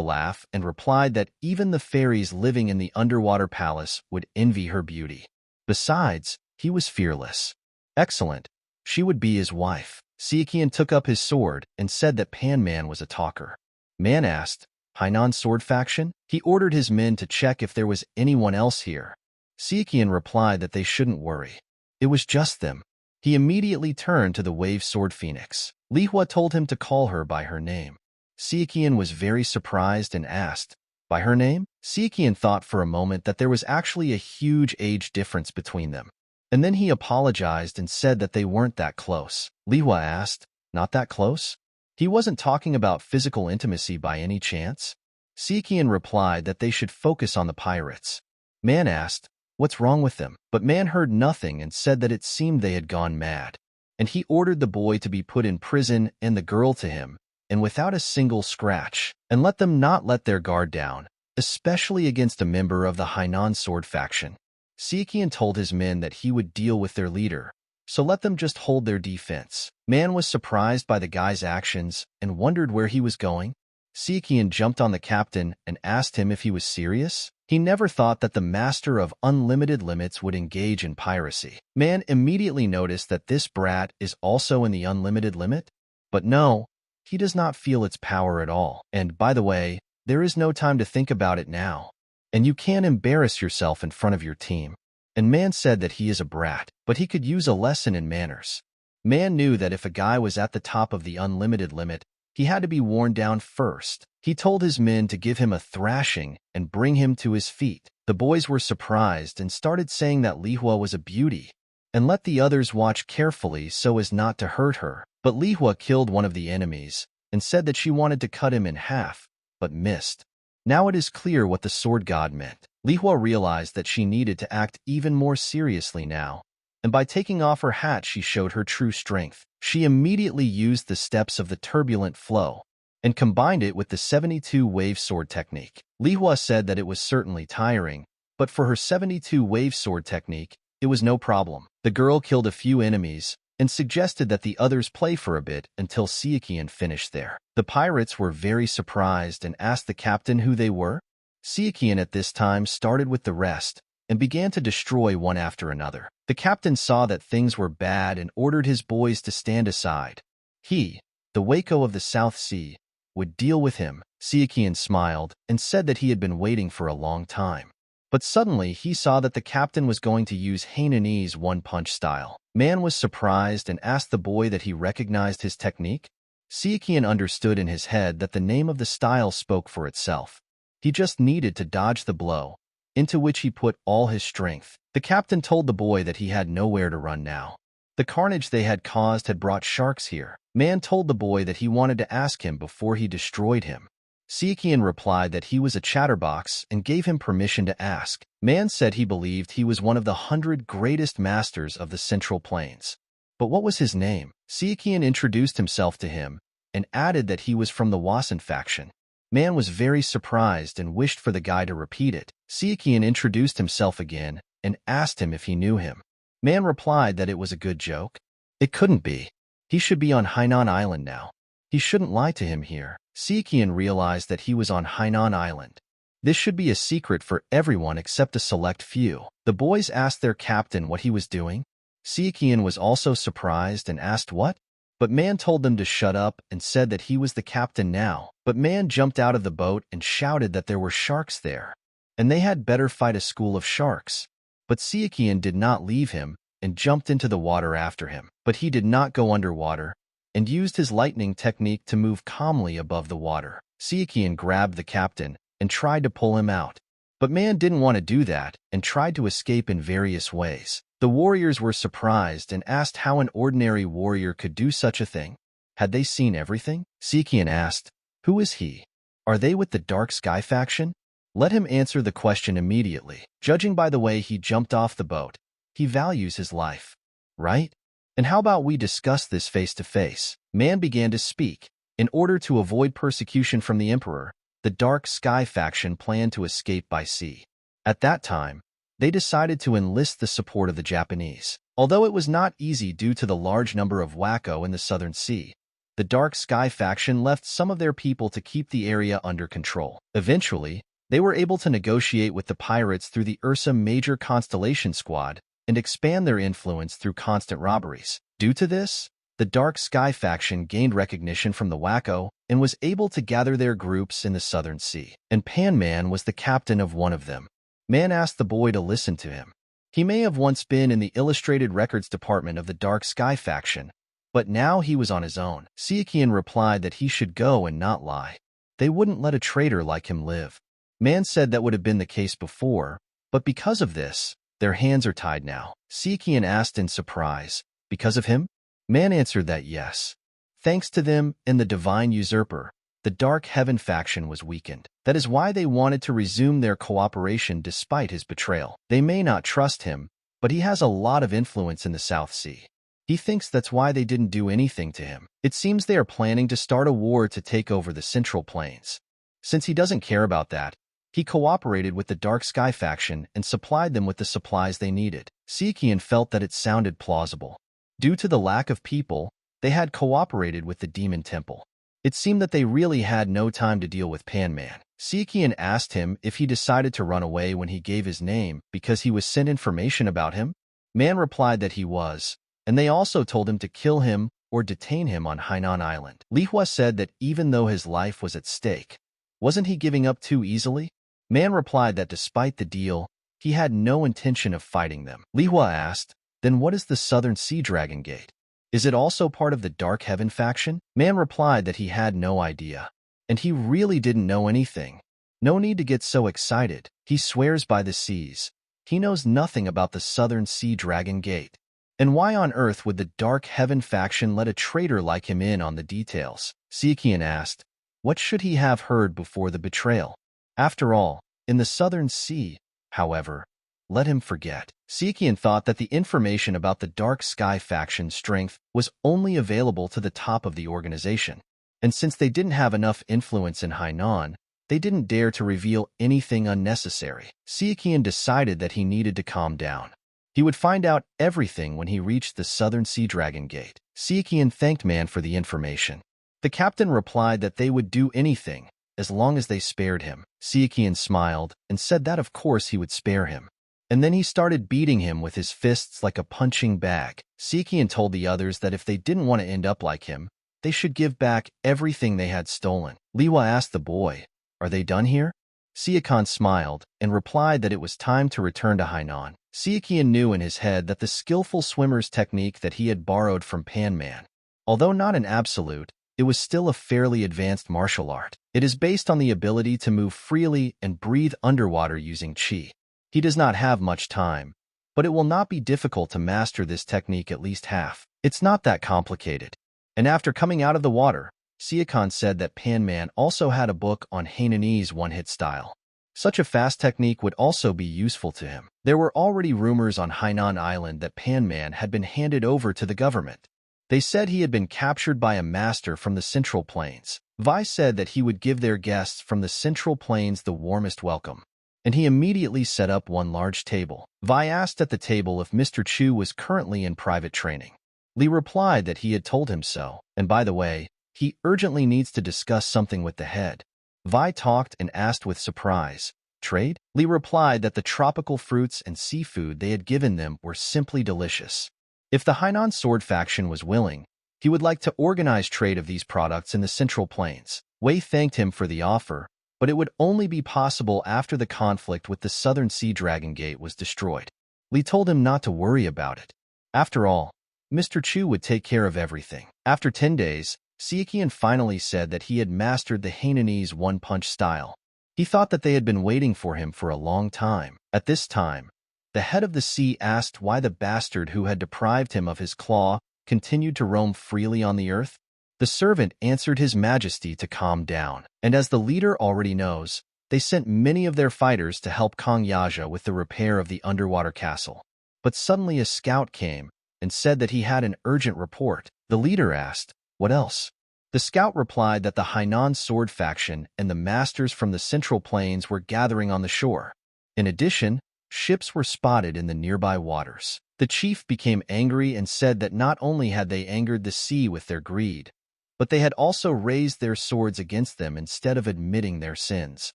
laugh and replied that even the fairies living in the underwater palace would envy her beauty. Besides, he was fearless. Excellent. She would be his wife. Sichuan took up his sword and said that Panman was a talker. Man asked, "Hainan sword faction?" He ordered his men to check if there was anyone else here. Sichuan replied that they shouldn't worry. It was just them. He immediately turned to the wave sword phoenix. Lihua told him to call her by her name. Sichuan was very surprised and asked, "By her name?" Sichuan thought for a moment that there was actually a huge age difference between them. And then he apologized and said that they weren't that close. Lihua asked, "Not that close?" He wasn't talking about physical intimacy by any chance. Sichuan replied that they should focus on the pirates. Man asked, "What's wrong with them?" But Man heard nothing and said that it seemed they had gone mad. And he ordered the boy to be put in prison and the girl to him, and without a single scratch, and let them not let their guard down, especially against a member of the Hainan sword faction. Sichuan told his men that he would deal with their leader, so let them just hold their defense. Man was surprised by the guy's actions and wondered where he was going. Sichuan jumped on the captain and asked him if he was serious. He never thought that the master of unlimited limits would engage in piracy. Man immediately noticed that this brat is also in the unlimited limit, but no, he does not feel its power at all. And by the way, there is no time to think about it now. And you can't embarrass yourself in front of your team. And Man said that he is a brat, but he could use a lesson in manners. Man knew that if a guy was at the top of the unlimited limit, he had to be worn down first. He told his men to give him a thrashing and bring him to his feet. The boys were surprised and started saying that Lihua was a beauty, and let the others watch carefully so as not to hurt her. But Lihua killed one of the enemies and said that she wanted to cut him in half, but missed. Now it is clear what the sword god meant. Lihua realized that she needed to act even more seriously now, and by taking off her hat she showed her true strength. She immediately used the steps of the turbulent flow and combined it with the 72 wave sword technique. Lihua said that it was certainly tiring, but for her 72 wave sword technique, it was no problem. The girl killed a few enemies and suggested that the others play for a bit until Sichuan finished there. The pirates were very surprised and asked the captain who they were. Sichuan at this time started with the rest and began to destroy one after another. The captain saw that things were bad and ordered his boys to stand aside. He, the Waco of the South Sea, would deal with him. Sichuan smiled and said that he had been waiting for a long time. But suddenly he saw that the captain was going to use Hainanese one-punch style. Man was surprised and asked the boy that he recognized his technique. Sichuan understood in his head that the name of the style spoke for itself. He just needed to dodge the blow, into which he put all his strength. The captain told the boy that he had nowhere to run now. The carnage they had caused had brought sharks here. Man told the boy that he wanted to ask him before he destroyed him. Sichuan replied that he was a chatterbox and gave him permission to ask. Man said he believed he was one of the 100 greatest masters of the Central Plains. But what was his name? Sichuan introduced himself to him and added that he was from the Wasan faction. Man was very surprised and wished for the guy to repeat it. Sichuan introduced himself again and asked him if he knew him. Man replied that it was a good joke. It couldn't be. He should be on Hainan Island now. He shouldn't lie to him here. Sichuan realized that he was on Hainan Island. This should be a secret for everyone except a select few. The boys asked their captain what he was doing. Sichuan was also surprised and asked what? But Man told them to shut up and said that he was the captain now. But Man jumped out of the boat and shouted that there were sharks there, and they had better fight a school of sharks. But Sichuan did not leave him and jumped into the water after him. But he did not go underwater and used his lightning technique to move calmly above the water. Sichuan grabbed the captain and tried to pull him out. But Man didn't want to do that and tried to escape in various ways. The warriors were surprised and asked how an ordinary warrior could do such a thing. Had they seen everything? Sichuan asked, "Who is he? Are they with the Dark Sky faction?" Let him answer the question immediately. Judging by the way he jumped off the boat, he values his life, right? And how about we discuss this face to face? Man began to speak. In order to avoid persecution from the emperor, the Dark Sky faction planned to escape by sea. At that time, they decided to enlist the support of the Japanese. Although it was not easy due to the large number of wacko in the Southern Sea, the Dark Sky faction left some of their people to keep the area under control. Eventually, they were able to negotiate with the pirates through the Ursa Major Constellation Squad and expand their influence through constant robberies. Due to this, the Dark Sky faction gained recognition from the wacko and was able to gather their groups in the Southern Sea. And Pan Man was the captain of one of them. Man asked the boy to listen to him. He may have once been in the illustrated records department of the Dark Sky faction, but now he was on his own. Sichuan replied that he should go and not lie. They wouldn't let a traitor like him live. Man said that would have been the case before, but because of this, their hands are tied now. Sichuan asked in surprise, because of him? Man answered that yes. Thanks to them and the Divine Usurper, the Dark Heaven faction was weakened. That is why they wanted to resume their cooperation despite his betrayal. They may not trust him, but he has a lot of influence in the South Sea. He thinks that's why they didn't do anything to him. It seems they are planning to start a war to take over the Central Plains. Since he doesn't care about that, he cooperated with the Dark Sky faction and supplied them with the supplies they needed. Sichuan felt that it sounded plausible. Due to the lack of people, they had cooperated with the Demon Temple. It seemed that they really had no time to deal with Pan Man. Sichuan asked him if he decided to run away when he gave his name because he was sent information about him. Man replied that he was, and they also told him to kill him or detain him on Hainan Island. Li Hua said that even though his life was at stake, wasn't he giving up too easily? Man replied that despite the deal, he had no intention of fighting them. Li Hua asked, "Then what is the Southern Sea Dragon Gate? Is it also part of the Dark Heaven faction?" Man replied that he had no idea, and he really didn't know anything. No need to get so excited. He swears by the seas. He knows nothing about the Southern Sea Dragon Gate. And why on earth would the Dark Heaven faction let a traitor like him in on the details? Sichuan asked, what should he have heard before the betrayal? After all, in the Southern Sea, however, let him forget. Sichuan thought that the information about the Dark Sky faction's strength was only available to the top of the organization. And since they didn't have enough influence in Hainan, they didn't dare to reveal anything unnecessary. Sichuan decided that he needed to calm down. He would find out everything when he reached the Southern Sea Dragon Gate. Sichuan thanked Man for the information. The captain replied that they would do anything, as long as they spared him. Sichuan smiled and said that of course he would spare him. And then he started beating him with his fists like a punching bag. Sichuan told the others that if they didn't want to end up like him, they should give back everything they had stolen. Li Hua asked the boy, "Are they done here?" Sichuan smiled and replied that it was time to return to Hainan. Sichuan knew in his head that the skillful swimmer's technique that he had borrowed from Pan Man, although not an absolute, it was still a fairly advanced martial art. It is based on the ability to move freely and breathe underwater using qi. He does not have much time, but it will not be difficult to master this technique at least half. It's not that complicated. And after coming out of the water, Sichuan said that Pan Man also had a book on Hainanese one-hit style. Such a fast technique would also be useful to him. There were already rumors on Hainan Island that Pan Man had been handed over to the government. They said he had been captured by a master from the Central Plains. Vi said that he would give their guests from the Central Plains the warmest welcome. and he immediately set up one large table. Vi asked at the table if Mr. Chu was currently in private training. Li replied that he had told him so, and by the way, he urgently needs to discuss something with the head. Vi talked and asked with surprise, "Trade?" Li replied that the tropical fruits and seafood they had given them were simply delicious. If the Hainan sword faction was willing, he would like to organize trade of these products in the Central Plains. Wei thanked him for the offer, but it would only be possible after the conflict with the Southern Sea Dragon Gate was destroyed. Li told him not to worry about it. After all, Mr. Chu would take care of everything. After 10 days, Sichuan finally said that he had mastered the Hainanese one-punch style. He thought that they had been waiting for him for a long time. At this time, the head of the sea asked why the bastard who had deprived him of his claw continued to roam freely on the earth. The servant answered His Majesty to calm down, and as the leader already knows, they sent many of their fighters to help Kong Yaja with the repair of the underwater castle. But suddenly a scout came and said that he had an urgent report. The leader asked, "What else?" The scout replied that the Hainan sword faction and the masters from the Central Plains were gathering on the shore. In addition, ships were spotted in the nearby waters. The chief became angry and said that not only had they angered the sea with their greed, but they had also raised their swords against them instead of admitting their sins.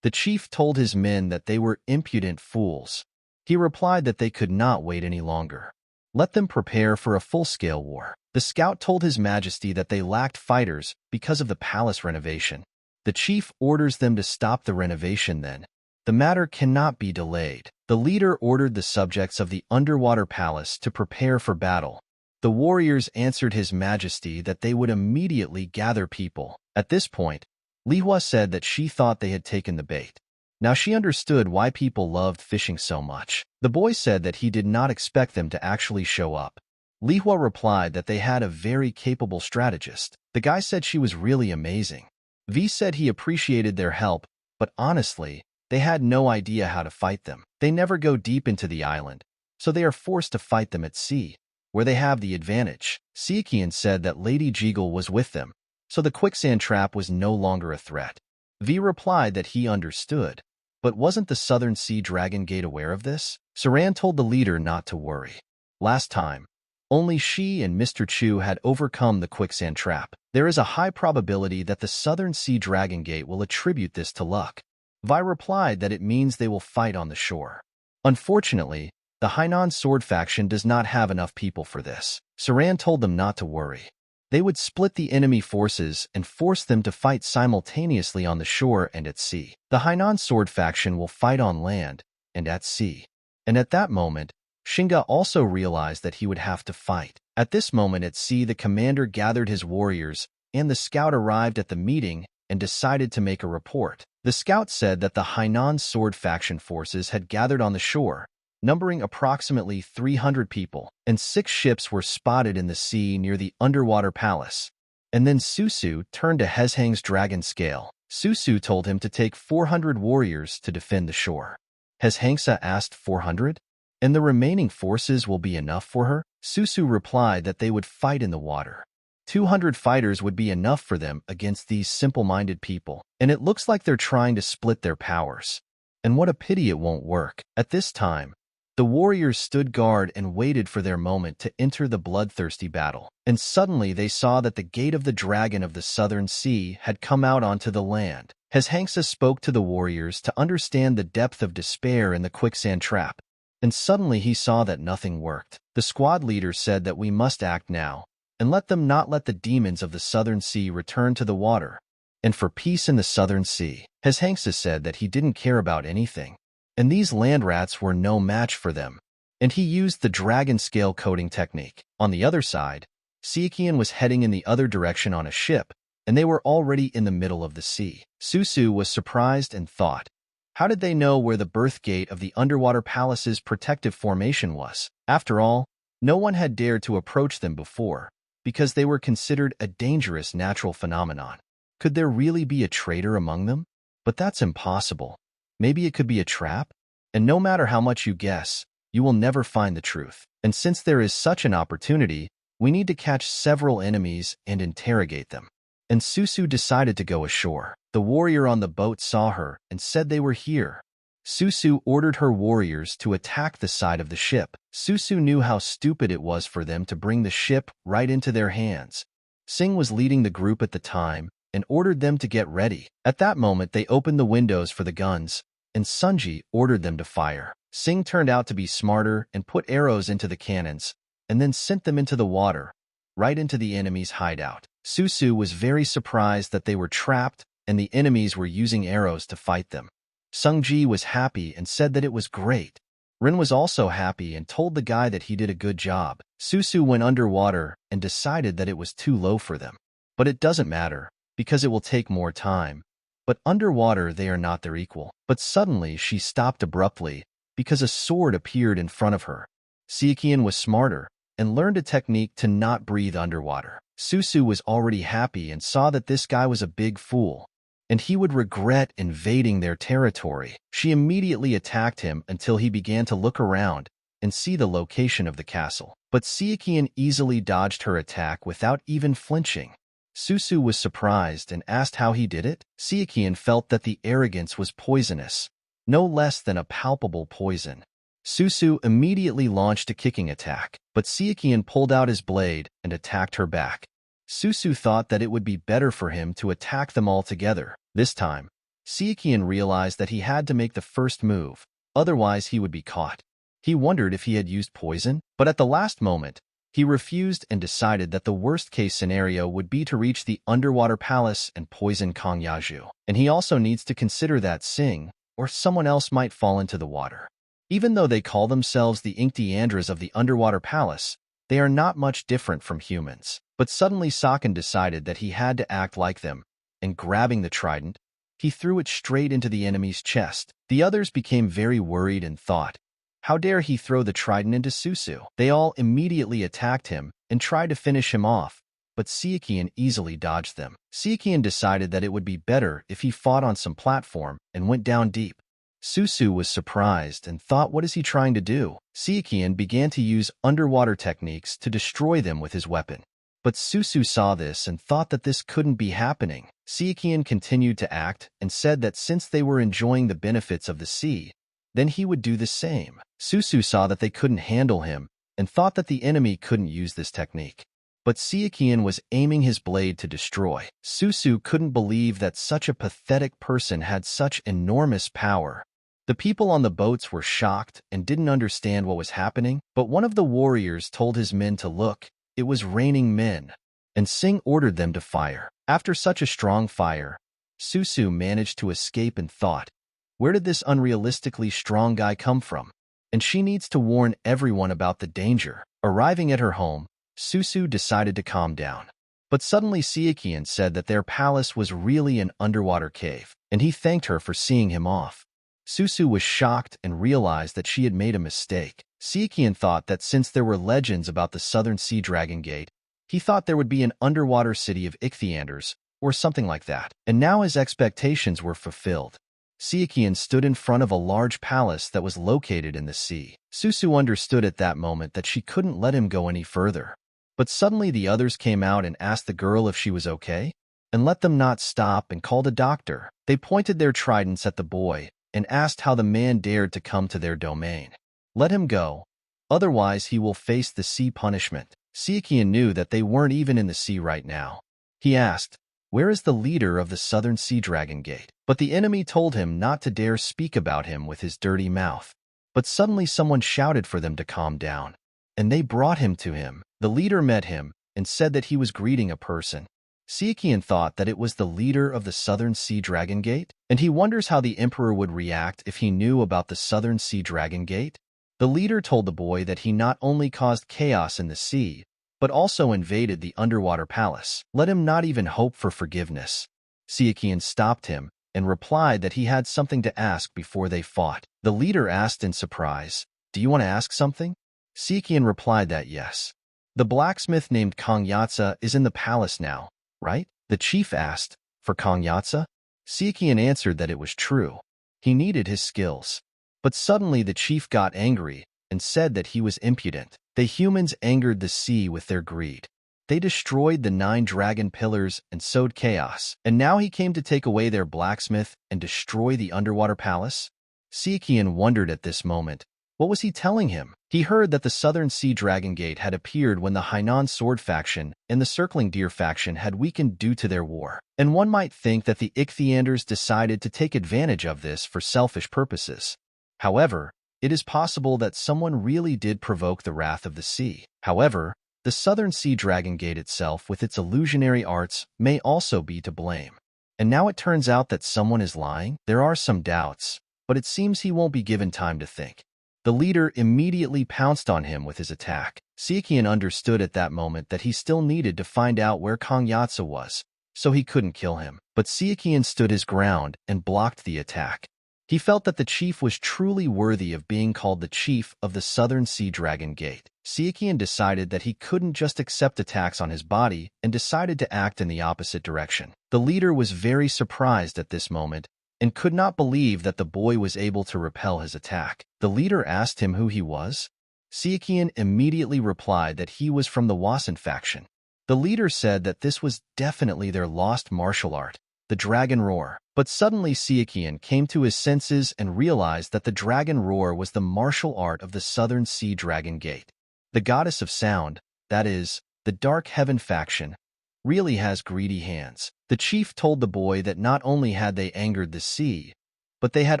The chief told his men that they were impudent fools. He replied that they could not wait any longer. Let them prepare for a full-scale war. The scout told His Majesty that they lacked fighters because of the palace renovation. The chief orders them to stop the renovation then. The matter cannot be delayed. The leader ordered the subjects of the underwater palace to prepare for battle. The warriors answered His Majesty that they would immediately gather people. At this point, Li Hua said that she thought they had taken the bait. Now she understood why people loved fishing so much. The boy said that he did not expect them to actually show up. Li Hua replied that they had a very capable strategist. The guy said she was really amazing. V said he appreciated their help, but honestly, they had no idea how to fight them. They never go deep into the island, so they are forced to fight them at sea, where they have the advantage. Sichuan said that Lady Jeagle was with them, so the quicksand trap was no longer a threat. V replied that he understood, but wasn't the Southern Sea Dragon Gate aware of this? Saran told the leader not to worry. Last time, only she and Mr. Chu had overcome the quicksand trap. There is a high probability that the Southern Sea Dragon Gate will attribute this to luck. Vi replied that it means they will fight on the shore. Unfortunately, the Hainan sword faction does not have enough people for this. Saran told them not to worry. They would split the enemy forces and force them to fight simultaneously on the shore and at sea. The Hainan sword faction will fight on land and at sea. And at that moment, Shinga also realized that he would have to fight. At this moment at sea, the commander gathered his warriors, and the scout arrived at the meeting and decided to make a report. The scout said that the Hainan sword faction forces had gathered on the shore, numbering approximately 300 people, and 6 ships were spotted in the sea near the underwater palace. And then Susu turned to Heshang's dragon scale. Susu told him to take 400 warriors to defend the shore. Heshangsa asked 400? And the remaining forces will be enough for her? Susu replied that they would fight in the water. 200 fighters would be enough for them against these simple-minded people, and it looks like they're trying to split their powers. And what a pity it won't work. At this time, the warriors stood guard and waited for their moment to enter the bloodthirsty battle. And suddenly they saw that the gate of the dragon of the southern sea had come out onto the land. Heshangsa spoke to the warriors to understand the depth of despair in the quicksand trap. And suddenly he saw that nothing worked. The squad leader said that we must act now, and let the demons of the southern sea return to the water, and for peace in the southern sea. Heshangsa said that he didn't care about anything, and these land rats were no match for them, and he used the dragon scale coding technique. On the other side, Sichuan was heading in the other direction on a ship, and they were already in the middle of the sea. Susu was surprised and thought, how did they know where the birth gate of the underwater palace's protective formation was? After all, no one had dared to approach them before, because they were considered a dangerous natural phenomenon. Could there really be a traitor among them? But that's impossible. Maybe it could be a trap? And no matter how much you guess, you will never find the truth. And since there is such an opportunity, we need to catch several enemies and interrogate them. And Susu decided to go ashore. The warrior on the boat saw her and said they were here. Susu ordered her warriors to attack the side of the ship. Susu knew how stupid it was for them to bring the ship right into their hands. Sing was leading the group at the time and ordered them to get ready. At that moment, they opened the windows for the guns, and Sunji ordered them to fire. Sing turned out to be smarter and put arrows into the cannons, and then sent them into the water, right into the enemy's hideout. Susu was very surprised that they were trapped and the enemies were using arrows to fight them. Sungji was happy and said that it was great. Rin was also happy and told the guy that he did a good job. Susu went underwater and decided that it was too low for them. But it doesn't matter, because it will take more time. But underwater they are not their equal. But suddenly she stopped abruptly, because a sword appeared in front of her. Sichuan was smarter and learned a technique to not breathe underwater. Susu was already happy and saw that this guy was a big fool, and he would regret invading their territory. She immediately attacked him until he began to look around and see the location of the castle. But Sichuan easily dodged her attack without even flinching. Susu was surprised and asked how he did it. Sichuan felt that the arrogance was poisonous, no less than a palpable poison. Susu immediately launched a kicking attack, but Sichuan pulled out his blade and attacked her back. Susu thought that it would be better for him to attack them all together. This time, Sichuan realized that he had to make the first move, otherwise he would be caught. He wondered if he had used poison, but at the last moment, he refused and decided that the worst-case scenario would be to reach the underwater palace and poison Kong Yaju. And he also needs to consider that Sing or someone else might fall into the water. Even though they call themselves the Inkdeandras of the underwater palace, they are not much different from humans. But suddenly Sakan decided that he had to act like them, and grabbing the trident, he threw it straight into the enemy's chest. The others became very worried and thought, how dare he throw the trident into Susu? They all immediately attacked him and tried to finish him off, but Sichuan easily dodged them. Sichuan decided that it would be better if he fought on some platform and went down deep. Susu was surprised and thought, what is he trying to do? Sichuan began to use underwater techniques to destroy them with his weapon. But Susu saw this and thought that this couldn't be happening. Sichuan continued to act and said that since they were enjoying the benefits of the sea, then he would do the same. Susu saw that they couldn't handle him and thought that the enemy couldn't use this technique. But Sichuan was aiming his blade to destroy. Susu couldn't believe that such a pathetic person had such enormous power. The people on the boats were shocked and didn't understand what was happening, but one of the warriors told his men to look. It was raining men, and Sing ordered them to fire. After such a strong fire, Susu managed to escape and thought, where did this unrealistically strong guy come from? And she needs to warn everyone about the danger. Arriving at her home, Susu decided to calm down. But suddenly Sichuan said that their palace was really an underwater cave, and he thanked her for seeing him off. Susu was shocked and realized that she had made a mistake. Sichuan thought that since there were legends about the Southern Sea Dragon Gate, he thought there would be an underwater city of Inkdeandras, or something like that. And now his expectations were fulfilled. Sichuan stood in front of a large palace that was located in the sea. Susu understood at that moment that she couldn't let him go any further. But suddenly the others came out and asked the girl if she was okay, and let them not stop and called a doctor. They pointed their tridents at the boy and asked how the man dared to come to their domain. Let him go, otherwise he will face the sea punishment. Sichuan knew that they weren't even in the sea right now. He asked, where is the leader of the Southern Sea Dragon Gate? But the enemy told him not to dare speak about him with his dirty mouth. But suddenly someone shouted for them to calm down, and they brought him to him. The leader met him and said that he was greeting a person. Sichuan thought that it was the leader of the Southern Sea Dragon Gate, and he wonders how the emperor would react if he knew about the Southern Sea Dragon Gate. The leader told the boy that he not only caused chaos in the sea, but also invaded the underwater palace. Let him not even hope for forgiveness. Sichuan stopped him and replied that he had something to ask before they fought. The leader asked in surprise, do you want to ask something? Sichuan replied that yes. The blacksmith named Kong Yatsa is in the palace now, right? The chief asked, for Kong Yatsa? Sichuan answered that it was true. He needed his skills. But suddenly the chief got angry and said that he was impudent. The humans angered the sea with their greed. They destroyed the 9 dragon pillars and sowed chaos. And now he came to take away their blacksmith and destroy the underwater palace? Sichuan wondered at this moment. What was he telling him? He heard that the Southern Sea Dragon Gate had appeared when the Hainan Sword faction and the Circling Deer faction had weakened due to their war. And one might think that the Ichthyanders decided to take advantage of this for selfish purposes. However, it is possible that someone really did provoke the wrath of the sea. However, the Southern Sea Dragon Gate itself with its illusionary arts may also be to blame. And now it turns out that someone is lying? There are some doubts, but it seems he won't be given time to think. The leader immediately pounced on him with his attack. Sichuan understood at that moment that he still needed to find out where Kong Yatza was, so he couldn't kill him. But Sichuan stood his ground and blocked the attack. He felt that the chief was truly worthy of being called the chief of the Southern Sea Dragon Gate. Sichuan decided that he couldn't just accept attacks on his body and decided to act in the opposite direction. The leader was very surprised at this moment and could not believe that the boy was able to repel his attack. The leader asked him who he was. Sichuan immediately replied that he was from the Wasan faction. The leader said that this was definitely their lost martial art, the Dragon Roar. But suddenly Sichuan came to his senses and realized that the Dragon Roar was the martial art of the Southern Sea Dragon Gate. The goddess of sound, that is, the Dark Heaven faction, really has greedy hands. The chief told the boy that not only had they angered the sea, but they had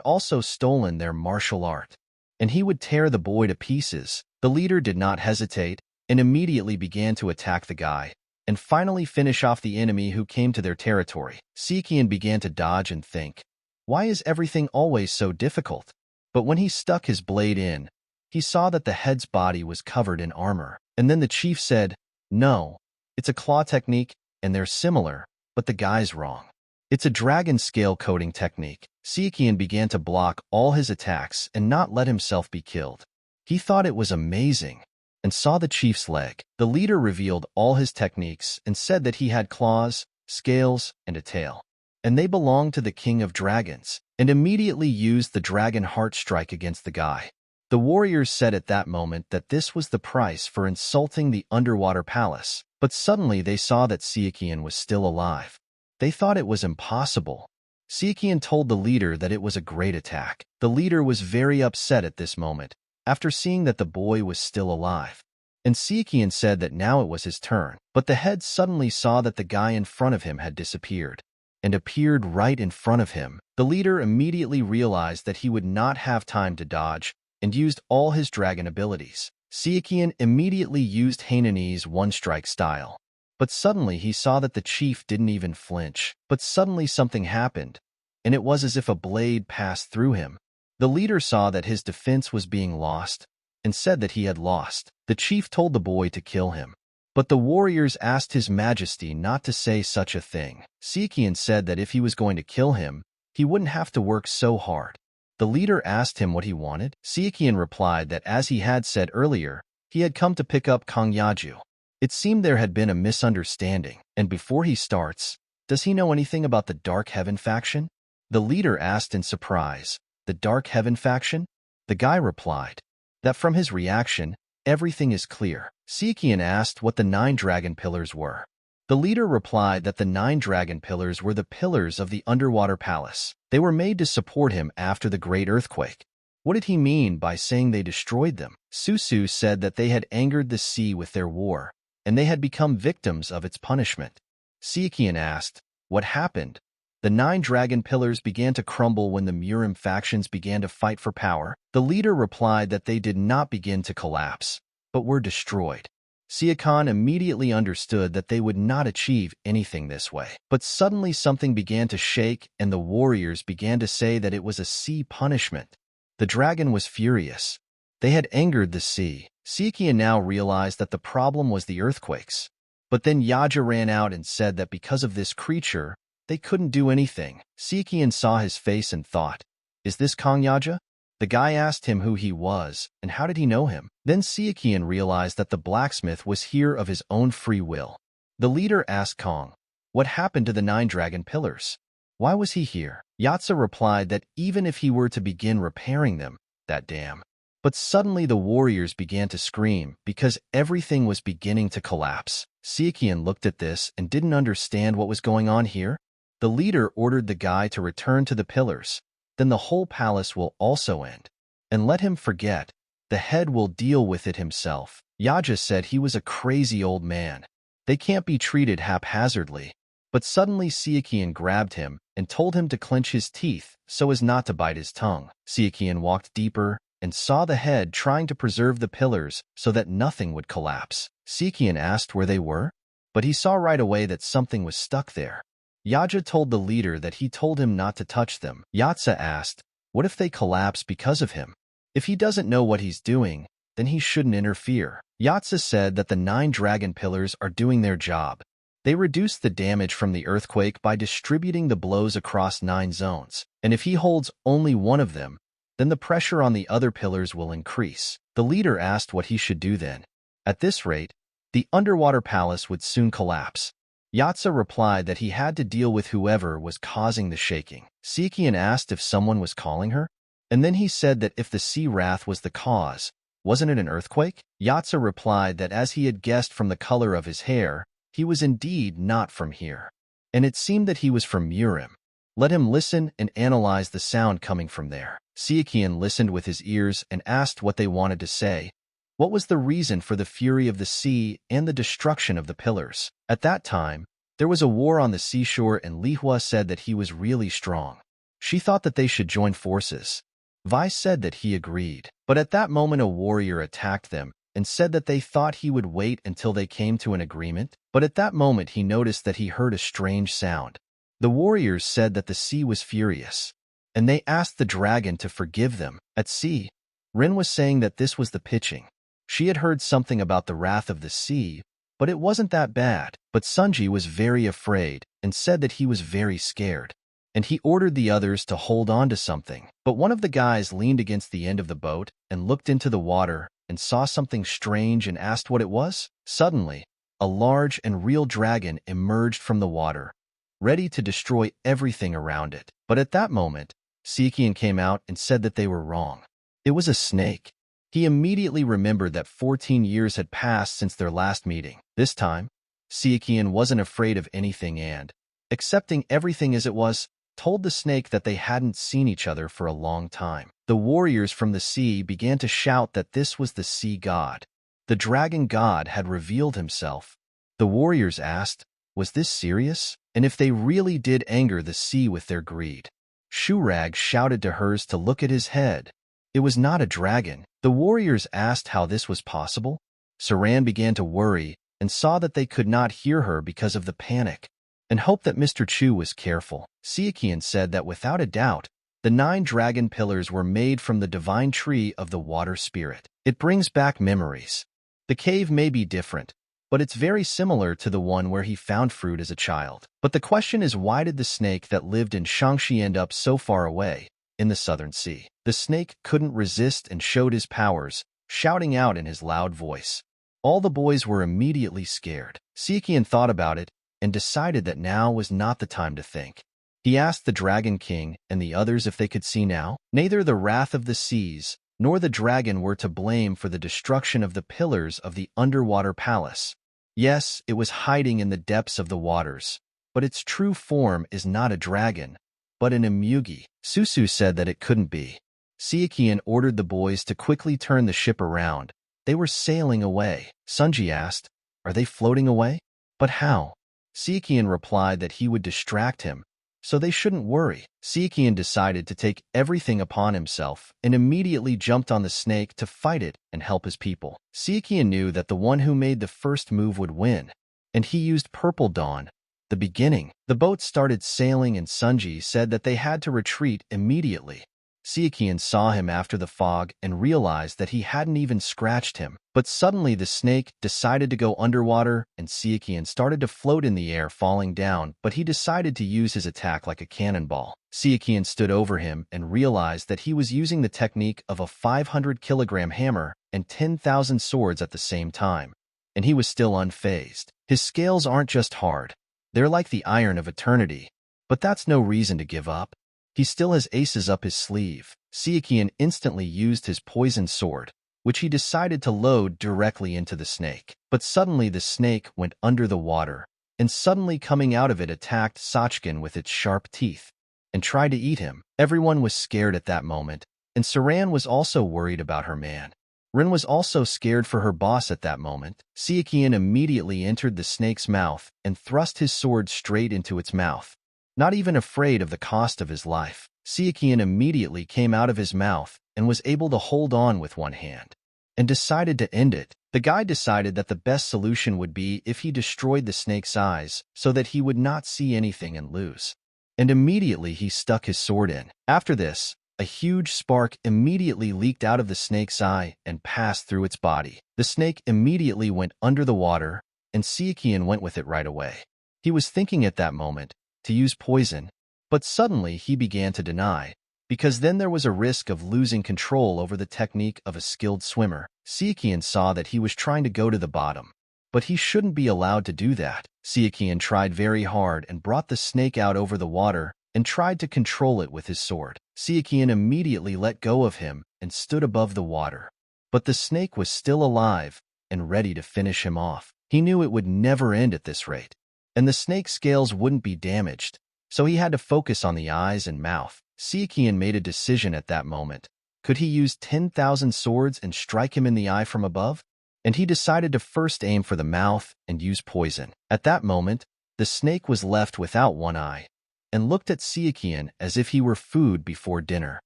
also stolen their martial art, and he would tear the boy to pieces. The leader did not hesitate and immediately began to attack the guy, and finally finish off the enemy who came to their territory. Sichuan began to dodge and think, why is everything always so difficult? But when he stuck his blade in, he saw that the head's body was covered in armor. And then the chief said, no, it's a claw technique, and they're similar, but the guy's wrong. It's a dragon scale coating technique. Sichuan began to block all his attacks and not let himself be killed. He thought it was amazing and saw the chief's leg. The leader revealed all his techniques and said that he had claws, scales, and a tail, and they belonged to the king of dragons, and immediately used the dragon heart strike against the guy. The warriors said at that moment that this was the price for insulting the underwater palace, but suddenly they saw that Sichuan was still alive. They thought it was impossible. Sichuan told the leader that it was a great attack. The leader was very upset at this moment, after seeing that the boy was still alive. And Sichuan said that now it was his turn, but the head suddenly saw that the guy in front of him had disappeared, and appeared right in front of him. The leader immediately realized that he would not have time to dodge, and used all his dragon abilities. Sichuan immediately used Hainanese one-strike style. But suddenly he saw that the chief didn't even flinch. But suddenly something happened, and it was as if a blade passed through him. The leader saw that his defense was being lost, and said that he had lost. The chief told the boy to kill him. But the warriors asked His Majesty not to say such a thing. Sichuan said that if he was going to kill him, he wouldn't have to work so hard. The leader asked him what he wanted. Sichuan replied that as he had said earlier, he had come to pick up Kong Yaju. It seemed there had been a misunderstanding, and before he starts, does he know anything about the Dark Heaven faction? The leader asked in surprise, the Dark Heaven faction? The guy replied that from his reaction, everything is clear. Sichuan asked what the 9 dragon pillars were. The leader replied that the 9 dragon pillars were the pillars of the underwater palace. They were made to support him after the great earthquake. What did he mean by saying they destroyed them? Susu said that they had angered the sea with their war, and they had become victims of its punishment. Sichuan asked, what happened? The 9 dragon pillars began to crumble when the MURIM factions began to fight for power. The leader replied that they did not begin to collapse, but were destroyed. Sichuan immediately understood that they would not achieve anything this way. But suddenly something began to shake, and the warriors began to say that it was a sea punishment. The dragon was furious. They had angered the sea. Sichuan now realized that the problem was the earthquakes. But then Yaja ran out and said that because of this creature, they couldn't do anything. Sichuan saw his face and thought, is this Kong Yaja? The guy asked him who he was, and how did he know him? Then Sichuan realized that the blacksmith was here of his own free will. The leader asked Kong, what happened to the 9 dragon pillars? Why was he here? Yatza replied that even if he were to begin repairing them, that damn. But suddenly the warriors began to scream because everything was beginning to collapse. Sichuan looked at this and didn't understand what was going on here. The leader ordered the guy to return to the pillars, then the whole palace will also end. And let him forget, the head will deal with it himself. Yaja said he was a crazy old man. They can't be treated haphazardly. But suddenly Siakian grabbed him and told him to clench his teeth so as not to bite his tongue. Siakian walked deeper and saw the head trying to preserve the pillars so that nothing would collapse. Siakian asked where they were, but he saw right away that something was stuck there. Yaja told the leader that he told him not to touch them. Yatsa asked, what if they collapse because of him? If he doesn't know what he's doing, then he shouldn't interfere. Yatsa said that the 9 dragon pillars are doing their job. They reduce the damage from the earthquake by distributing the blows across 9 zones, and if he holds only one of them, then the pressure on the other pillars will increase. The leader asked what he should do then. At this rate, the underwater palace would soon collapse. Yatsa replied that he had to deal with whoever was causing the shaking. Siakian asked if someone was calling her, and then he said that if the sea wrath was the cause, wasn't it an earthquake? Yatsa replied that as he had guessed from the color of his hair, he was indeed not from here, and it seemed that he was from MURIM. Let him listen and analyze the sound coming from there. Siakian listened with his ears and asked what they wanted to say. What was the reason for the fury of the sea and the destruction of the pillars? At that time, there was a war on the seashore and Lihua said that he was really strong. She thought that they should join forces. Vi said that he agreed, but at that moment a warrior attacked them and said that they thought he would wait until they came to an agreement, but at that moment he noticed that he heard a strange sound. The warriors said that the sea was furious, and they asked the dragon to forgive them. At sea, Rin was saying that this was the pitching. She had heard something about the wrath of the sea, but it wasn't that bad. But Sunji was very afraid and said that he was very scared, and he ordered the others to hold on to something. But one of the guys leaned against the end of the boat and looked into the water and saw something strange and asked what it was. Suddenly, a large and real dragon emerged from the water, ready to destroy everything around it. But at that moment, Siakian came out and said that they were wrong. It was a snake. He immediately remembered that 14 years had passed since their last meeting. This time, Siakian wasn't afraid of anything and, accepting everything as it was, told the snake that they hadn't seen each other for a long time. The warriors from the sea began to shout that this was the sea god. The dragon god had revealed himself. The warriors asked, was this serious? And if they really did anger the sea with their greed. Shurag shouted to hers to look at his head. It was not a dragon. The warriors asked how this was possible. Saran began to worry and saw that they could not hear her because of the panic, and hoped that Mr. Chu was careful. Siakian said that without a doubt, the 9 dragon pillars were made from the divine tree of the water spirit. It brings back memories. The cave may be different, but it's very similar to the one where he found fruit as a child. But the question is, why did the snake that lived in Shangxi end up so far away, in the southern sea? The snake couldn't resist and showed his powers, shouting out in his loud voice. All the boys were immediately scared. Siakian thought about it and decided that now was not the time to think. He asked the Dragon King and the others if they could see now. Neither the wrath of the seas nor the dragon were to blame for the destruction of the pillars of the underwater palace. Yes, it was hiding in the depths of the waters, but its true form is not a dragon, but an emugi. Susu said that it couldn't be. Siakian ordered the boys to quickly turn the ship around. They were sailing away. Sunji asked, are they floating away? But how? Siakian replied that he would distract him, so they shouldn't worry. Siakian decided to take everything upon himself and immediately jumped on the snake to fight it and help his people. Siakian knew that the one who made the first move would win, and he used Purple Dawn. The beginning. The boat started sailing and Sunji said that they had to retreat immediately. Siakian saw him after the fog and realized that he hadn't even scratched him. But suddenly the snake decided to go underwater and Siakian started to float in the air, falling down, but he decided to use his attack like a cannonball. Siakian stood over him and realized that he was using the technique of a 500-kilogram hammer and 10,000 swords at the same time, and he was still unfazed. His scales aren't just hard. They're like the iron of eternity, but that's no reason to give up. He still has aces up his sleeve. Siakian instantly used his poison sword, which he decided to load directly into the snake. But suddenly the snake went under the water, and suddenly coming out of it attacked Sachkin with its sharp teeth. and tried to eat him. Everyone was scared at that moment, and Saran was also worried about her man. Rin was also scared for her boss at that moment. Siakian immediately entered the snake's mouth and thrust his sword straight into its mouth. Not even afraid of the cost of his life, Siakian immediately came out of his mouth and was able to hold on with one hand, and decided to end it. The guy decided that the best solution would be if he destroyed the snake's eyes so that he would not see anything and lose. And immediately he stuck his sword in. After this, a huge spark immediately leaked out of the snake's eye and passed through its body. The snake immediately went under the water, and Siakian went with it right away. He was thinking at that moment to use poison, but suddenly he began to deny, because then there was a risk of losing control over the technique of a skilled swimmer. Siakian saw that he was trying to go to the bottom, but he shouldn't be allowed to do that. Siakian tried very hard and brought the snake out over the water and tried to control it with his sword. Siakian immediately let go of him and stood above the water. But the snake was still alive and ready to finish him off. He knew it would never end at this rate, and the snake's scales wouldn't be damaged, so he had to focus on the eyes and mouth. Siakian made a decision at that moment. Could he use 10,000 swords and strike him in the eye from above? And he decided to first aim for the mouth and use poison. At that moment, the snake was left without one eye, and looked at Siakian as if he were food before dinner.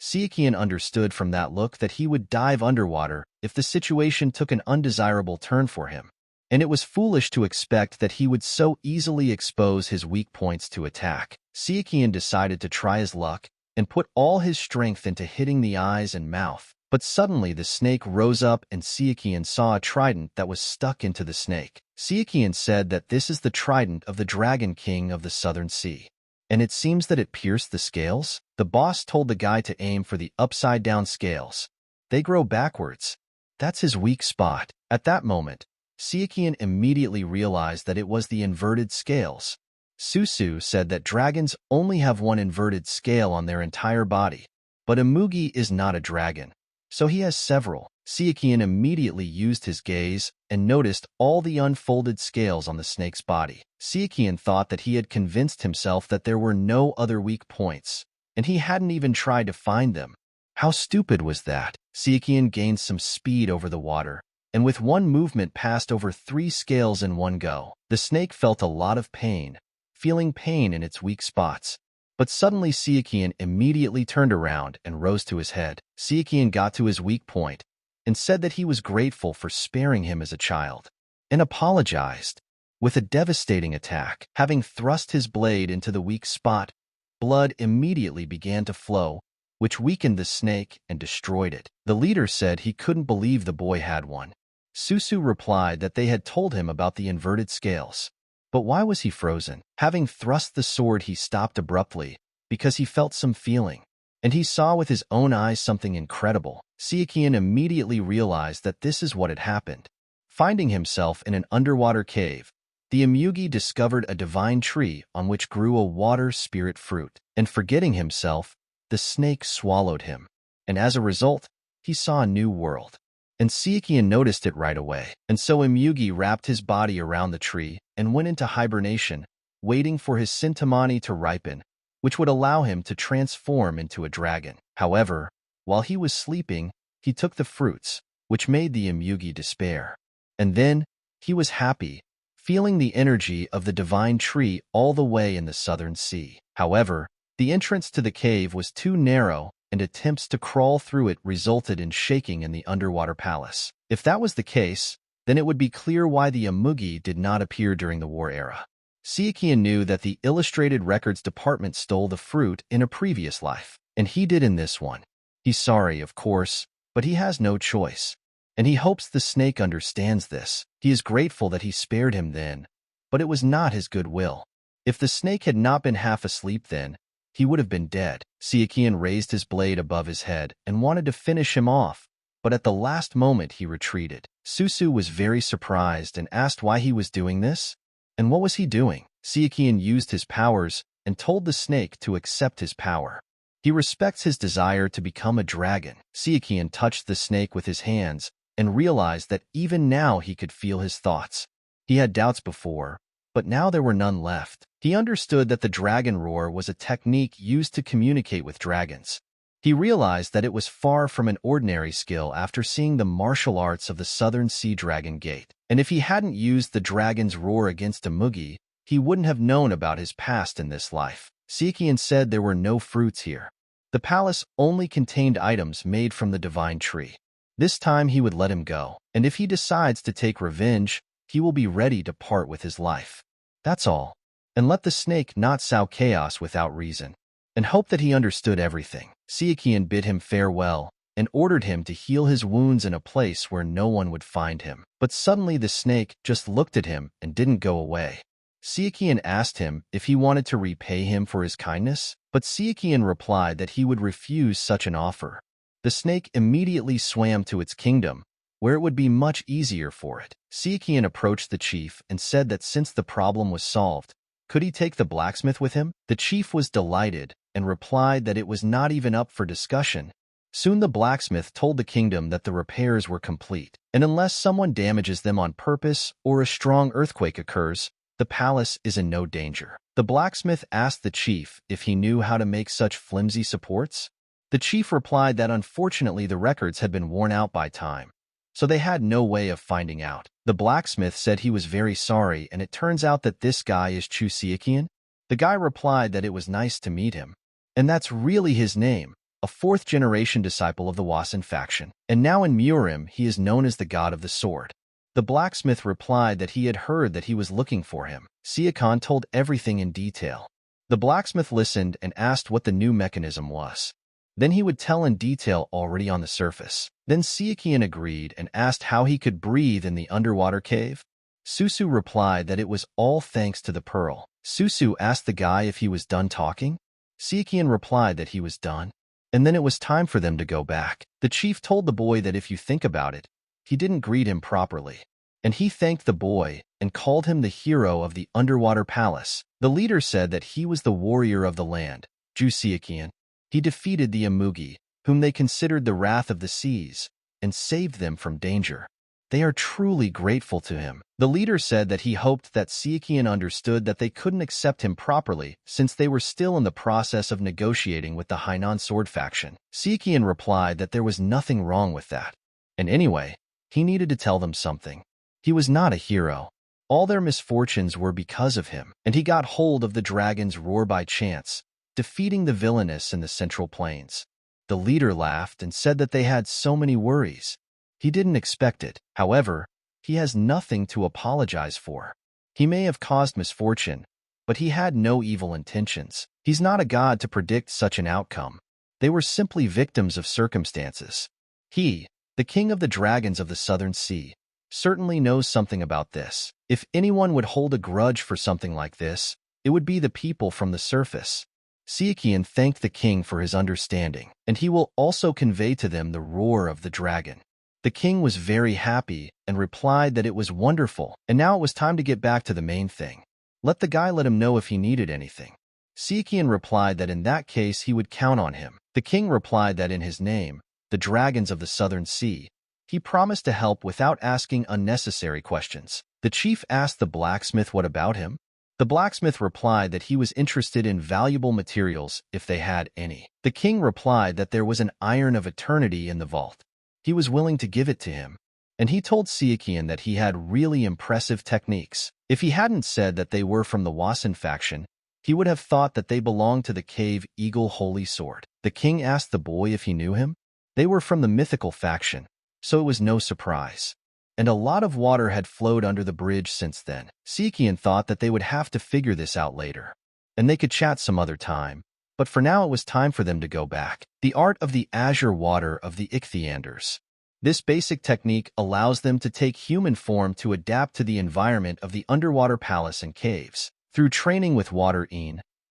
Siakian understood from that look that he would dive underwater if the situation took an undesirable turn for him, and it was foolish to expect that he would so easily expose his weak points to attack. Siakian decided to try his luck and put all his strength into hitting the eyes and mouth. But suddenly the snake rose up and Siakian saw a trident that was stuck into the snake. Siakian said that this is the trident of the Dragon King of the Southern Sea, and it seems that it pierced the scales. The boss told the guy to aim for the upside-down scales. They grow backwards. That's his weak spot. At that moment, Siakian immediately realized that it was the inverted scales. Susu said that dragons only have one inverted scale on their entire body, but a Mugi is not a dragon, so he has several. Siakian immediately used his gaze and noticed all the unfolded scales on the snake's body. Siakian thought that he had convinced himself that there were no other weak points, and he hadn't even tried to find them. How stupid was that? Siakian gained some speed over the water, and with one movement passed over 3 scales in one go. The snake felt a lot of pain, feeling pain in its weak spots. But suddenly Siakian immediately turned around and rose to his head. Siakian got to his weak point and said that he was grateful for sparing him as a child, and apologized. With a devastating attack, having thrust his blade into the weak spot, blood immediately began to flow, which weakened the snake and destroyed it. The leader said he couldn't believe the boy had one. Susu replied that they had told him about the inverted scales. But why was he frozen? Having thrust the sword, he stopped abruptly because he felt some feeling, and he saw with his own eyes something incredible. Siakian immediately realized that this is what had happened. Finding himself in an underwater cave, the Imugi discovered a divine tree on which grew a water spirit fruit, and forgetting himself, the snake swallowed him, and as a result, he saw a new world. And Siakian noticed it right away, and so Imugi wrapped his body around the tree and went into hibernation, waiting for his Sintamani to ripen, which would allow him to transform into a dragon. However, while he was sleeping, he took the fruits, which made the Imugi despair. And then, he was happy, feeling the energy of the divine tree all the way in the southern sea. However, the entrance to the cave was too narrow, and attempts to crawl through it resulted in shaking in the underwater palace. If that was the case, then it would be clear why the Imugi did not appear during the war era. Siakian knew that the Illustrated Records department stole the fruit in a previous life, and he did in this one. He's sorry, of course, but he has no choice, and he hopes the snake understands this. He is grateful that he spared him then, but it was not his goodwill. If the snake had not been half asleep then, he would have been dead. Siakian raised his blade above his head and wanted to finish him off, but at the last moment he retreated. Susu was very surprised and asked why he was doing this, and what was he doing. Siakian used his powers and told the snake to accept his power. He respects his desire to become a dragon. Siakian touched the snake with his hands and realized that even now he could feel his thoughts. He had doubts before, but now there were none left. He understood that the dragon roar was a technique used to communicate with dragons. He realized that it was far from an ordinary skill after seeing the martial arts of the Southern Sea Dragon Gate. And if he hadn't used the dragon's roar against a Mugi, he wouldn't have known about his past in this life. Sichuan said there were no fruits here. The palace only contained items made from the divine tree. This time he would let him go, and if he decides to take revenge, he will be ready to part with his life. That's all. And let the snake not sow chaos without reason, and hope that he understood everything. Sichuan bid him farewell and ordered him to heal his wounds in a place where no one would find him. But suddenly the snake just looked at him and didn't go away. Sichuan asked him if he wanted to repay him for his kindness, but Sichuan replied that he would refuse such an offer. The snake immediately swam to its kingdom, where it would be much easier for it. Sichuan approached the chief and said that since the problem was solved, could he take the blacksmith with him? The chief was delighted and replied that it was not even up for discussion. Soon the blacksmith told the kingdom that the repairs were complete, and unless someone damages them on purpose or a strong earthquake occurs, the palace is in no danger. The blacksmith asked the chief if he knew how to make such flimsy supports. The chief replied that unfortunately the records had been worn out by time, so they had no way of finding out. The blacksmith said he was very sorry, and it turns out that this guy is Chu Sichuan. The guy replied that it was nice to meet him, and that's really his name, a fourth-generation disciple of the Wasan faction. And now in MURIM he is known as the God of the Sword. The blacksmith replied that he had heard that he was looking for him. Sichuan told everything in detail. The blacksmith listened and asked what the new mechanism was. Then he would tell in detail already on the surface. Then Sichuan agreed and asked how he could breathe in the underwater cave. Susu replied that it was all thanks to the pearl. Susu asked the guy if he was done talking. Sichuan replied that he was done, and then it was time for them to go back. The chief told the boy that if you think about it, he didn't greet him properly, and he thanked the boy and called him the hero of the underwater palace. The leader said that he was the warrior of the land, Ju Sichuan. He defeated the Amugi, whom they considered the wrath of the seas, and saved them from danger. They are truly grateful to him. The leader said that he hoped that Sichuan understood that they couldn't accept him properly since they were still in the process of negotiating with the Hainan sword faction. Sichuan replied that there was nothing wrong with that. And anyway, he needed to tell them something. He was not a hero. All their misfortunes were because of him, and he got hold of the dragon's roar by chance, defeating the villainous in the Central Plains. The leader laughed and said that they had so many worries. He didn't expect it. However, he has nothing to apologize for. He may have caused misfortune, but he had no evil intentions. He's not a god to predict such an outcome. They were simply victims of circumstances. He, the king of the dragons of the Southern Sea, certainly knows something about this. If anyone would hold a grudge for something like this, it would be the people from the surface. Sichuan thanked the king for his understanding, and he will also convey to them the roar of the dragon. The king was very happy and replied that it was wonderful, and now it was time to get back to the main thing. Let the guy let him know if he needed anything. Sichuan replied that in that case he would count on him. The king replied that in his name, the dragons of the Southern Sea, he promised to help without asking unnecessary questions. The chief asked the blacksmith what about him. The blacksmith replied that he was interested in valuable materials if they had any. The king replied that there was an iron of eternity in the vault. He was willing to give it to him, and he told Sichuan that he had really impressive techniques. If he hadn't said that they were from the Wasan faction, he would have thought that they belonged to the cave Eagle Holy Sword. The king asked the boy if he knew him. They were from the mythical faction, so it was no surprise. And a lot of water had flowed under the bridge since then. Sichuan thought that they would have to figure this out later, and they could chat some other time. But for now it was time for them to go back. The art of the azure water of the ichthyanders. This basic technique allows them to take human form to adapt to the environment of the underwater palace and caves. Through training with water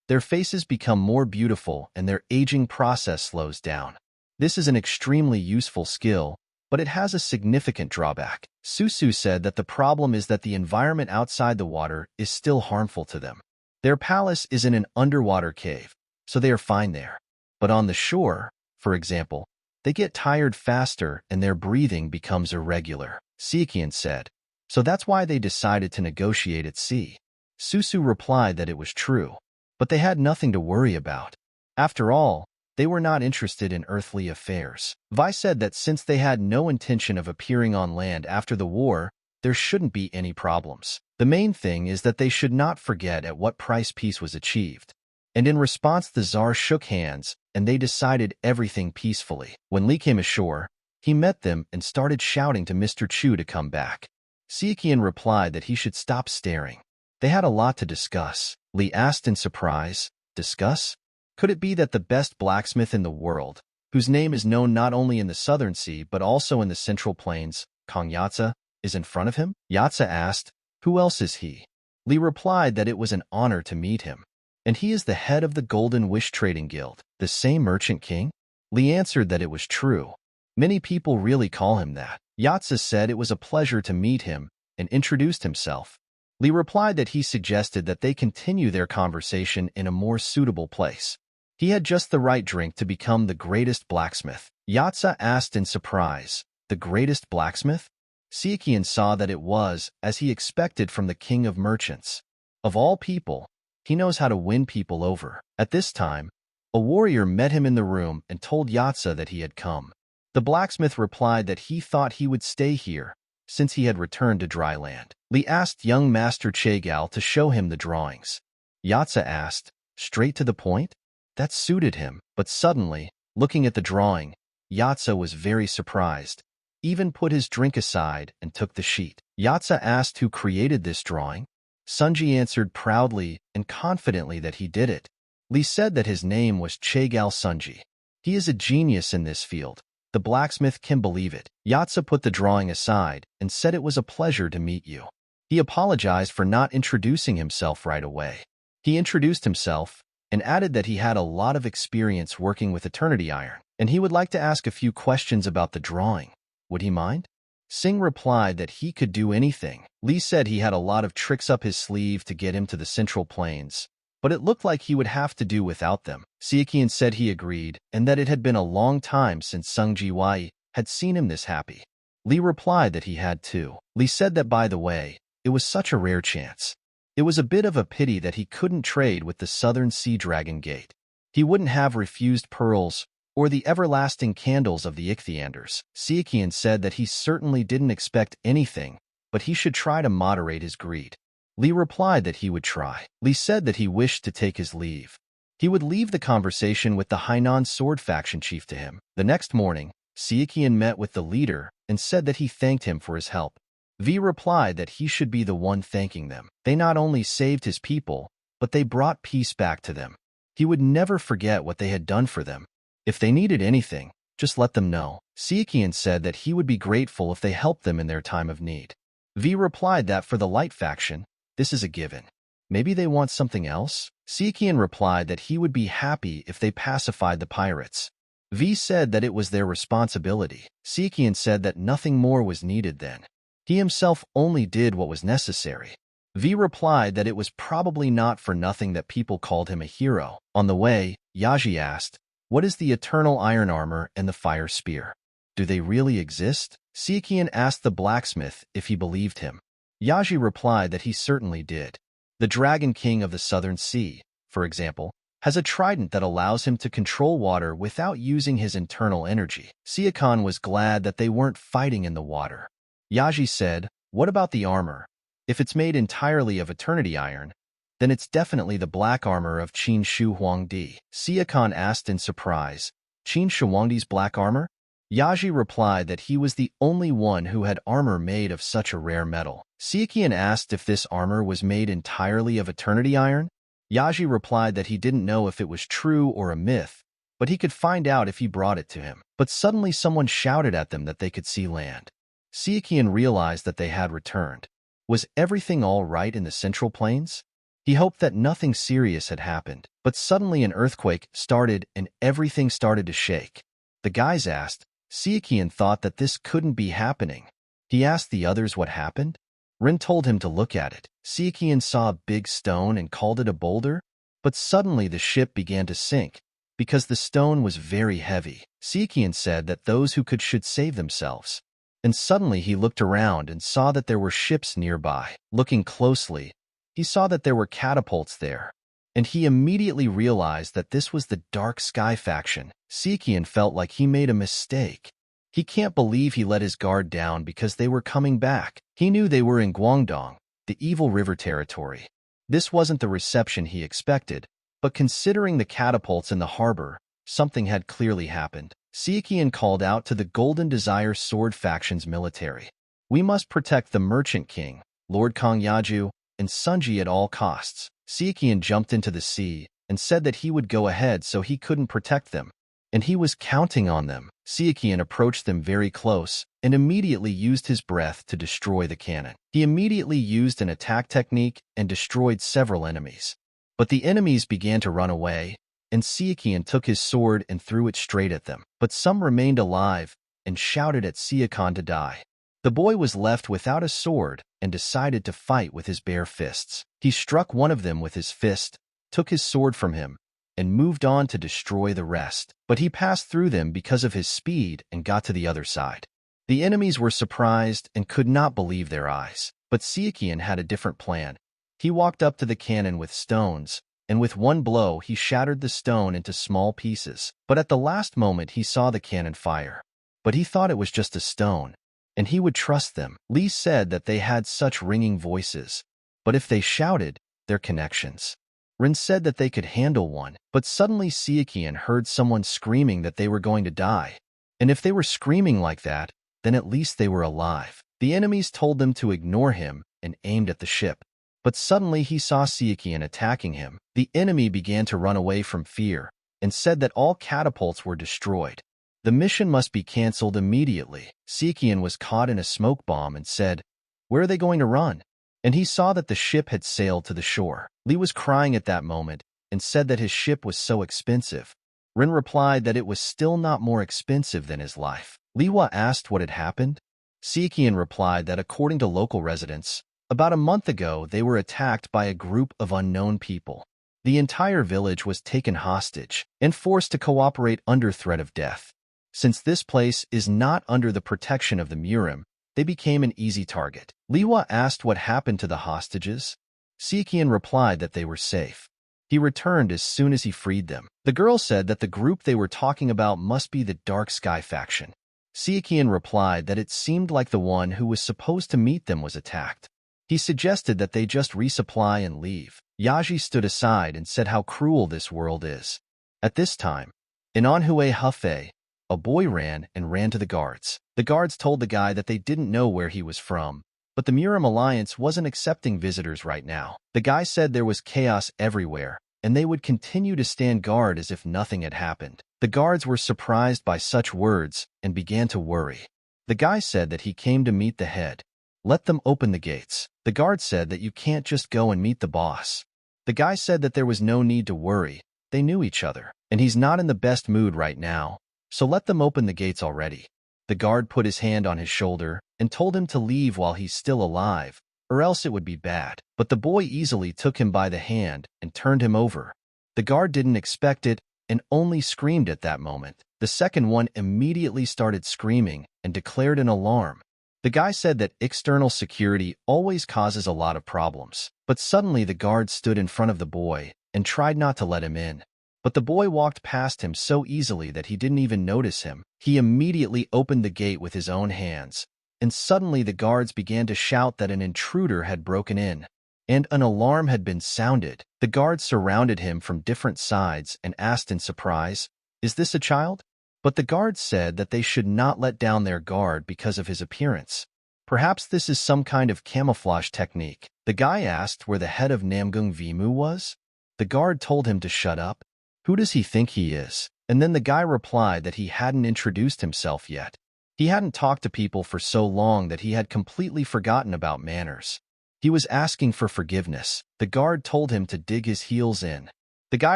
their faces become more beautiful and their aging process slows down. This is an extremely useful skill, but it has a significant drawback. Susu said that the problem is that the environment outside the water is still harmful to them. Their palace is in an underwater cave, so they are fine there. But on the shore, for example, they get tired faster and their breathing becomes irregular. Sichuan said. So that's why they decided to negotiate at sea. Susu replied that it was true, but they had nothing to worry about. After all, they were not interested in earthly affairs. Vi said that since they had no intention of appearing on land after the war, there shouldn't be any problems. The main thing is that they should not forget at what price peace was achieved. And in response, the Tsar shook hands, and they decided everything peacefully. When Li came ashore, he met them and started shouting to Mr. Chu to come back. Sichuan replied that he should stop staring. They had a lot to discuss. Li asked in surprise, "Discuss? Could it be that the best blacksmith in the world, whose name is known not only in the Southern Sea but also in the Central Plains, Kong Yatza, is in front of him?" Yatza asked, "Who else is he?" Li replied that it was an honor to meet him, and he is the head of the Golden Wish Trading Guild. The same merchant king? Li answered that it was true. Many people really call him that. Yatza said it was a pleasure to meet him and introduced himself. Li replied that he suggested that they continue their conversation in a more suitable place. He had just the right drink to become the greatest blacksmith. Yatza asked in surprise, "The greatest blacksmith?" Sichuan saw that it was, as he expected from the king of merchants. Of all people, he knows how to win people over. At this time, a warrior met him in the room and told Yatza that he had come. The blacksmith replied that he thought he would stay here, since he had returned to dry land. Li asked young Master Chegal to show him the drawings. Yatza asked, "Straight to the point?" That suited him, but suddenly, looking at the drawing, Yatza was very surprised, even put his drink aside and took the sheet. Yatza asked who created this drawing. Sunji answered proudly and confidently that he did it. Li said that his name was Chegal Sunji. He is a genius in this field. The blacksmith can believe it. Yatza put the drawing aside and said it was a pleasure to meet you. He apologized for not introducing himself right away. He introduced himself and added that he had a lot of experience working with Eternity Iron, and he would like to ask a few questions about the drawing. Would he mind? Singh replied that he could do anything. Li said he had a lot of tricks up his sleeve to get him to the Central Plains, but it looked like he would have to do without them. Sichuan said he agreed, and that it had been a long time since Sung Ji Wai had seen him this happy. Li replied that he had too. Li said that, by the way, it was such a rare chance. It was a bit of a pity that he couldn't trade with the Southern Sea Dragon Gate. He wouldn't have refused pearls or the everlasting candles of the Ichthyanders. Sichuan said that he certainly didn't expect anything, but he should try to moderate his greed. Li replied that he would try. Li said that he wished to take his leave. He would leave the conversation with the Hainan sword faction chief to him. The next morning, Sichuan met with the leader and said that he thanked him for his help. V replied that he should be the one thanking them. They not only saved his people, but they brought peace back to them. He would never forget what they had done for them. If they needed anything, just let them know. Sichuan said that he would be grateful if they helped them in their time of need. V replied that for the Light faction, this is a given. Maybe they want something else? Sichuan replied that he would be happy if they pacified the pirates. V said that it was their responsibility. Sichuan said that nothing more was needed then. He himself only did what was necessary. V replied that it was probably not for nothing that people called him a hero. On the way, Yaji asked, "What is the eternal iron armor and the fire spear? Do they really exist?" Sichuan asked the blacksmith if he believed him. Yaji replied that he certainly did. The Dragon King of the Southern Sea, for example, has a trident that allows him to control water without using his internal energy. Sichuan was glad that they weren't fighting in the water. Yaji said, "What about the armor? If it's made entirely of Eternity Iron, then it's definitely the black armor of Qin Shu Huangdi." Sichuan asked in surprise, "Qin Shu Huangdi's black armor?" Yaji replied that he was the only one who had armor made of such a rare metal. Sichuan asked if this armor was made entirely of Eternity Iron. Yaji replied that he didn't know if it was true or a myth, but he could find out if he brought it to him. But suddenly someone shouted at them that they could see land. Sichuan realized that they had returned. Was everything all right in the Central Plains? He hoped that nothing serious had happened, but suddenly an earthquake started and everything started to shake. The guys asked. Sichuan thought that this couldn't be happening. He asked the others what happened. Rin told him to look at it. Sichuan saw a big stone and called it a boulder, but suddenly the ship began to sink because the stone was very heavy. Sichuan said that those who could should save themselves. And suddenly he looked around and saw that there were ships nearby. Looking closely, he saw that there were catapults there, and he immediately realized that this was the Dark Sky faction. Sichuan felt like he made a mistake. He can't believe he let his guard down because they were coming back. He knew they were in Guangdong, the evil river territory. This wasn't the reception he expected, but considering the catapults in the harbor, something had clearly happened. Sichuan called out to the Golden Desire Sword faction's military. We must protect the Merchant King, Lord Kong Yaju, and Sunji at all costs. Sichuan jumped into the sea and said that he would go ahead so he couldn't protect them, and he was counting on them. Sichuan approached them very close and immediately used his breath to destroy the cannon. He immediately used an attack technique and destroyed several enemies. But the enemies began to run away, and Sichuan took his sword and threw it straight at them. But some remained alive and shouted at Sichuan to die. The boy was left without a sword and decided to fight with his bare fists. He struck one of them with his fist, took his sword from him, and moved on to destroy the rest. But he passed through them because of his speed and got to the other side. The enemies were surprised and could not believe their eyes. But Sichuan had a different plan. He walked up to the cannon with stones, and with one blow he shattered the stone into small pieces. But at the last moment he saw the cannon fire. But he thought it was just a stone, and he would trust them. Li said that they had such ringing voices, but if they shouted, their connections. Rin said that they could handle one, but suddenly Sichuan heard someone screaming that they were going to die. And if they were screaming like that, then at least they were alive. The enemies told them to ignore him and aimed at the ship. But suddenly he saw Sichuan attacking him. The enemy began to run away from fear and said that all catapults were destroyed. The mission must be cancelled immediately. Sichuan was caught in a smoke bomb and said, "Where are they going to run?" And he saw that the ship had sailed to the shore. Li was crying at that moment and said that his ship was so expensive. Rin replied that it was still not more expensive than his life. Liwa asked what had happened. Sichuan replied that according to local residents, about a month ago they were attacked by a group of unknown people. The entire village was taken hostage and forced to cooperate under threat of death. Since this place is not under the protection of the MURIM, they became an easy target. Liwa asked what happened to the hostages. Sichuan replied that they were safe. He returned as soon as he freed them. The girl said that the group they were talking about must be the Dark Sky faction. Sichuan replied that it seemed like the one who was supposed to meet them was attacked. He suggested that they just resupply and leave. Yaji stood aside and said how cruel this world is. At this time, in Anhui Hefei, a boy ran to the guards. The guards told the guy that they didn't know where he was from, but the MURIM Alliance wasn't accepting visitors right now. The guy said there was chaos everywhere, and they would continue to stand guard as if nothing had happened. The guards were surprised by such words and began to worry. The guy said that he came to meet the head. Let them open the gates. The guard said that you can't just go and meet the boss. The guy said that there was no need to worry. They knew each other, and he's not in the best mood right now, so let them open the gates already. The guard put his hand on his shoulder and told him to leave while he's still alive, or else it would be bad. But the boy easily took him by the hand and turned him over. The guard didn't expect it and only screamed at that moment. The second one immediately started screaming and declared an alarm. The guy said that external security always causes a lot of problems. But suddenly the guard stood in front of the boy and tried not to let him in. But the boy walked past him so easily that he didn't even notice him. He immediately opened the gate with his own hands, and suddenly the guards began to shout that an intruder had broken in, and an alarm had been sounded. The guards surrounded him from different sides and asked in surprise, "Is this a child?" But the guards said that they should not let down their guard because of his appearance. Perhaps this is some kind of camouflage technique. The guy asked where the head of Namgung Vimu was. The guard told him to shut up. Who does he think he is? And then the guy replied that he hadn't introduced himself yet. He hadn't talked to people for so long that he had completely forgotten about manners. He was asking for forgiveness. The guard told him to dig his heels in. The guy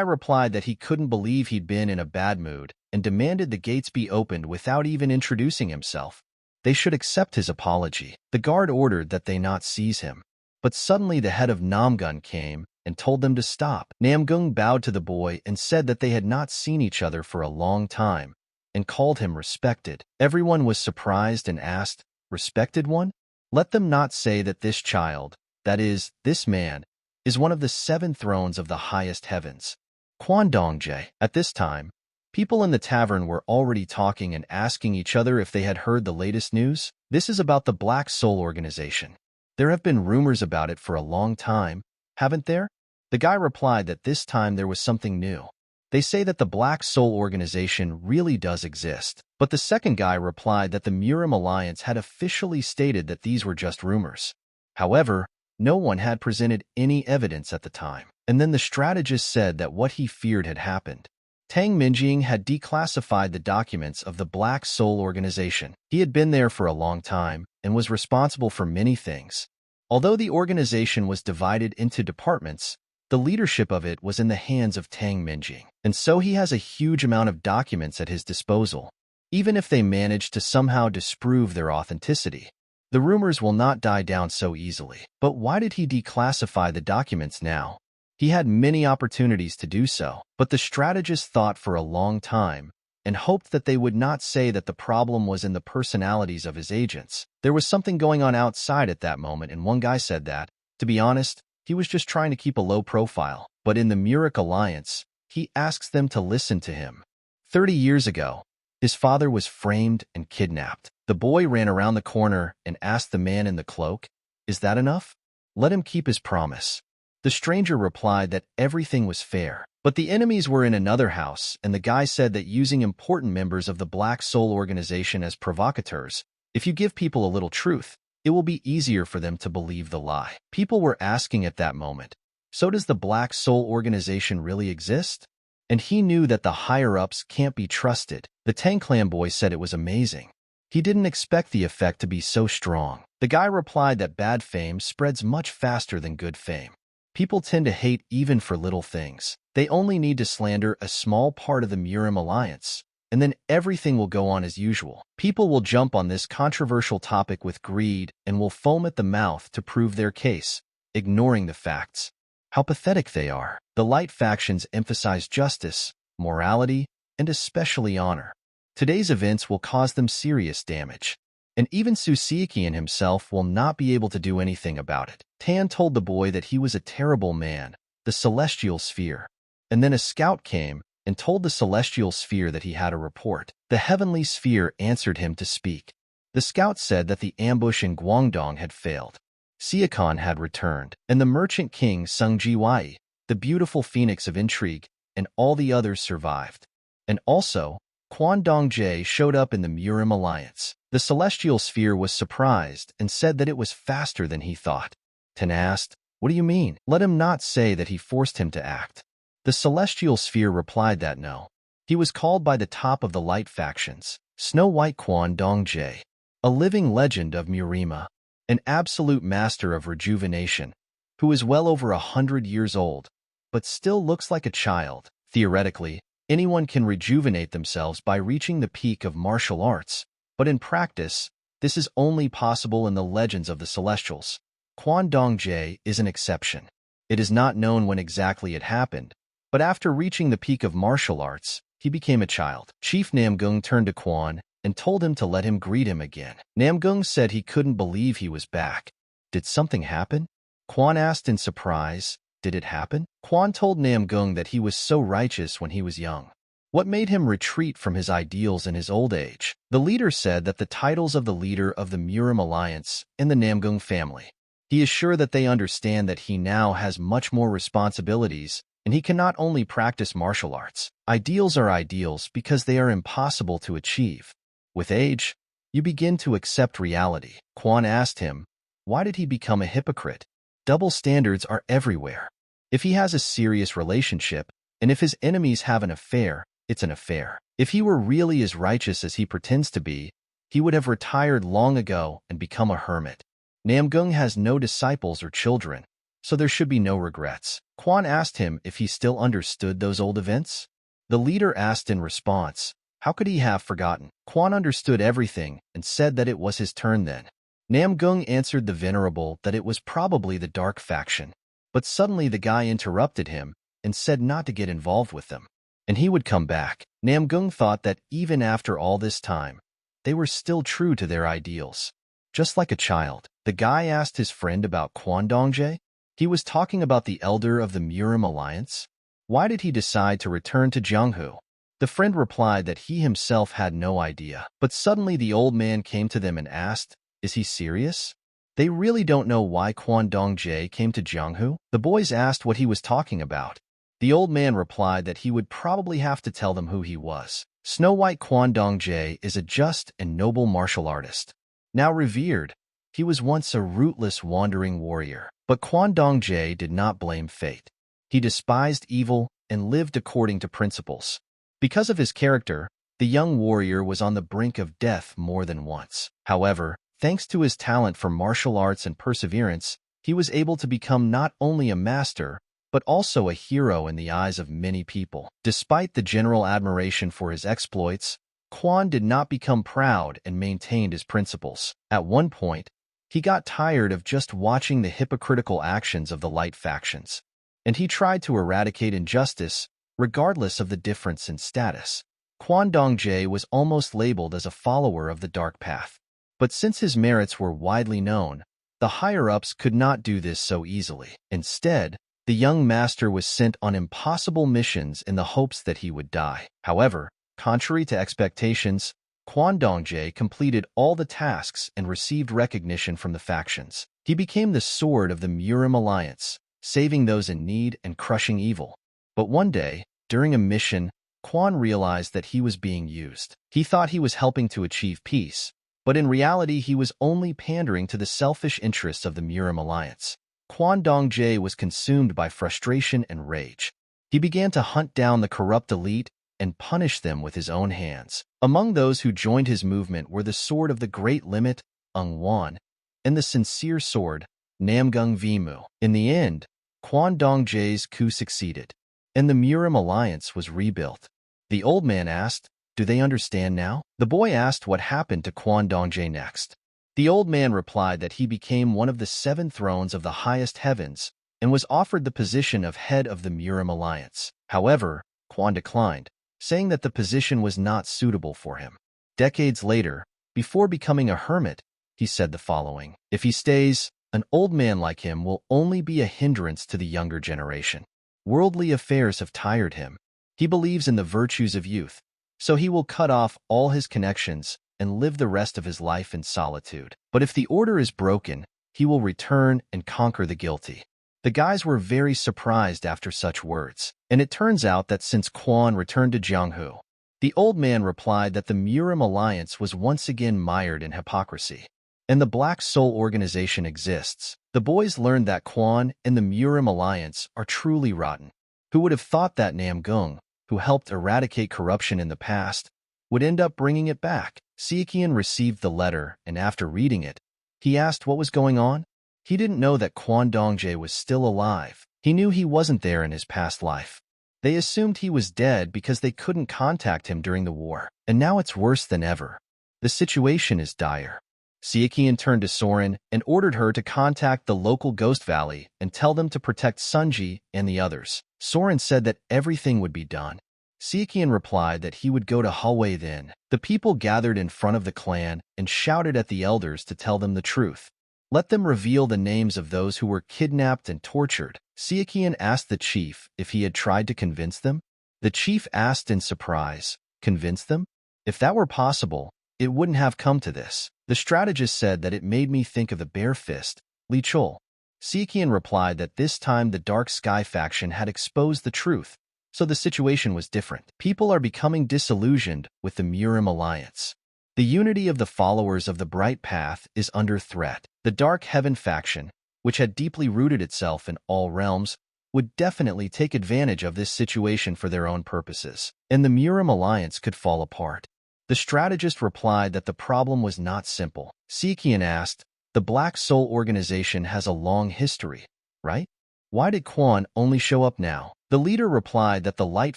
replied that he couldn't believe he'd been in a bad mood and demanded the gates be opened without even introducing himself. They should accept his apology. The guard ordered that they not seize him. But suddenly the head of Namgun came and told them to stop. Namgung bowed to the boy and said that they had not seen each other for a long time and called him respected. Everyone was surprised and asked, "Respected one?" Let them not say that this child, that is, this man, is one of the 7 thrones of the highest heavens. Quandongje. At this time, people in the tavern were already talking and asking each other if they had heard the latest news. This is about the Black Soul organization. There have been rumors about it for a long time, haven't there? The guy replied that this time there was something new. They say that the Black Soul organization really does exist. But the second guy replied that the MURIM alliance had officially stated that these were just rumors. However, no one had presented any evidence at the time. And then the strategist said that what he feared had happened. Tang Minjing had declassified the documents of the Black Soul organization. He had been there for a long time and was responsible for many things. Although the organization was divided into departments, the leadership of it was in the hands of Tang Minjing, and so he has a huge amount of documents at his disposal. Even if they manage to somehow disprove their authenticity, the rumors will not die down so easily. But why did he declassify the documents now? He had many opportunities to do so, but the strategist thought for a long time and hoped that they would not say that the problem was in the personalities of his agents. There was something going on outside at that moment, and one guy said that, to be honest, he was just trying to keep a low profile. But in the MURIC alliance, he asks them to listen to him. 30 years ago, his father was framed and kidnapped. The boy ran around the corner and asked the man in the cloak, "Is that enough? Let him keep his promise." The stranger replied that everything was fair, but the enemies were in another house, and the guy said that using important members of the Black Soul organization as provocateurs, if you give people a little truth, it will be easier for them to believe the lie. People were asking at that moment, so does the Black Soul organization really exist? And he knew that the higher-ups can't be trusted. The Tang Clan boy said it was amazing. He didn't expect the effect to be so strong. The guy replied that bad fame spreads much faster than good fame. People tend to hate even for little things. They only need to slander a small part of the MURIM alliance, and then everything will go on as usual. People will jump on this controversial topic with greed and will foam at the mouth to prove their case, ignoring the facts. How pathetic they are. The light factions emphasize justice, morality, and especially honor. Today's events will cause them serious damage, and even Susikian himself will not be able to do anything about it. Tan told the boy that he was a terrible man, the Celestial Sphere, and then a scout came and told the Celestial Sphere that he had a report. The Heavenly Sphere answered him to speak. The scout said that the ambush in Guangdong had failed. Sichuan had returned, and the merchant king Sung Jiwai, the beautiful phoenix of intrigue, and all the others survived. And also, Quandongje showed up in the MURIM alliance. The Celestial Sphere was surprised and said that it was faster than he thought. Tan asked, "What do you mean?" Let him not say that he forced him to act. The Celestial Sphere replied that no. He was called by the top of the light factions, Snow White Quandongje, a living legend of MURIMA, an absolute master of rejuvenation, who is well over 100 years old, but still looks like a child. Theoretically, anyone can rejuvenate themselves by reaching the peak of martial arts, but in practice, this is only possible in the legends of the Celestials. Quandongje is an exception. It is not known when exactly it happened, but after reaching the peak of martial arts, he became a child. Chief Namgung turned to Quan and told him to let him greet him again. Namgung said he couldn't believe he was back. Did something happen? Quan asked in surprise. Did it happen? Quan told Namgung that he was so righteous when he was young. What made him retreat from his ideals in his old age? The leader said that the titles of the leader of the MURIM alliance and the Namgung family. He is sure that they understand that he now has much more responsibilities, and he cannot only practice martial arts. Ideals are ideals because they are impossible to achieve. With age, you begin to accept reality. Quan asked him, why did he become a hypocrite? Double standards are everywhere. If he has a serious relationship, and if his enemies have an affair, it's an affair. If he were really as righteous as he pretends to be, he would have retired long ago and become a hermit. Namgung has no disciples or children, so there should be no regrets. Quan asked him if he still understood those old events. The leader asked in response, how could he have forgotten? Quan understood everything and said that it was his turn then. Namgung answered the venerable that it was probably the dark faction, but suddenly the guy interrupted him and said not to get involved with them, and he would come back. Namgung thought that even after all this time, they were still true to their ideals. Just like a child, the guy asked his friend about Quandongje. He was talking about the elder of the MURIM alliance. Why did he decide to return to Jianghu? The friend replied that he himself had no idea. But suddenly the old man came to them and asked, "Is he serious? They really don't know why Quan Dongjie came to Jianghu?" The boys asked what he was talking about. The old man replied that he would probably have to tell them who he was. Snow White Quan Dongjie is a just and noble martial artist. Now revered, he was once a rootless wandering warrior. But Quan Dongjie did not blame fate. He despised evil and lived according to principles. Because of his character, the young warrior was on the brink of death more than once. However, thanks to his talent for martial arts and perseverance, he was able to become not only a master, but also a hero in the eyes of many people. Despite the general admiration for his exploits, Quan did not become proud and maintained his principles. At one point, he got tired of just watching the hypocritical actions of the light factions, and he tried to eradicate injustice, regardless of the difference in status. Quan Dongjie was almost labeled as a follower of the dark path. But since his merits were widely known, the higher-ups could not do this so easily. Instead, the young master was sent on impossible missions in the hopes that he would die. However, contrary to expectations, Quan Dongjie completed all the tasks and received recognition from the factions. He became the sword of the MURIM alliance, saving those in need and crushing evil. But one day, during a mission, Quan realized that he was being used. He thought he was helping to achieve peace, but in reality he was only pandering to the selfish interests of the MURIM alliance. Quan Dongjie was consumed by frustration and rage. He began to hunt down the corrupt elite and punish them with his own hands. Among those who joined his movement were the Sword of the Great Limit, Ung Wan, and the Sincere Sword, Namgung Vimu. In the end, Quan Dongjie's coup succeeded, and the MURIM alliance was rebuilt. The old man asked, "Do they understand now?" The boy asked what happened to Quan Dongjie next. The old man replied that he became one of the 7 thrones of the highest heavens and was offered the position of head of the MURIM alliance. However, Quan declined, saying that the position was not suitable for him. Decades later, before becoming a hermit, he said the following: "If he stays, an old man like him will only be a hindrance to the younger generation. Worldly affairs have tired him. He believes in the virtues of youth, so he will cut off all his connections and live the rest of his life in solitude. But if the order is broken, he will return and conquer the guilty." The guys were very surprised after such words, and it turns out that since Quan returned to Jianghu, the old man replied that the MURIM alliance was once again mired in hypocrisy, and the Black Soul organization exists. The boys learned that Quan and the MURIM alliance are truly rotten. Who would have thought that Namgung, who helped eradicate corruption in the past, would end up bringing it back? Sichuan received the letter, and after reading it, he asked what was going on. He didn't know that Quan Dongjie was still alive. He knew he wasn't there in his past life. They assumed he was dead because they couldn't contact him during the war. And now it's worse than ever. The situation is dire. Sichuan turned to Soren and ordered her to contact the local Ghost Valley and tell them to protect Sunji and the others. Soren said that everything would be done. Sichuan replied that he would go to Hallway then. The people gathered in front of the clan and shouted at the elders to tell them the truth. Let them reveal the names of those who were kidnapped and tortured. Sichuan asked the chief if he had tried to convince them. The chief asked in surprise, "Convince them? If that were possible, it wouldn't have come to this." The strategist said that it made me think of the Bare Fist, Li Chul. Sichuan replied that this time the Dark Sky faction had exposed the truth, so the situation was different. People are becoming disillusioned with the MURIM alliance. The unity of the followers of the Bright Path is under threat. The Dark Heaven faction, which had deeply rooted itself in all realms, would definitely take advantage of this situation for their own purposes, and the MURIM alliance could fall apart. The strategist replied that the problem was not simple. Sichuan asked, "The Black Soul organization has a long history, right? Why did Quan only show up now?" The leader replied that the light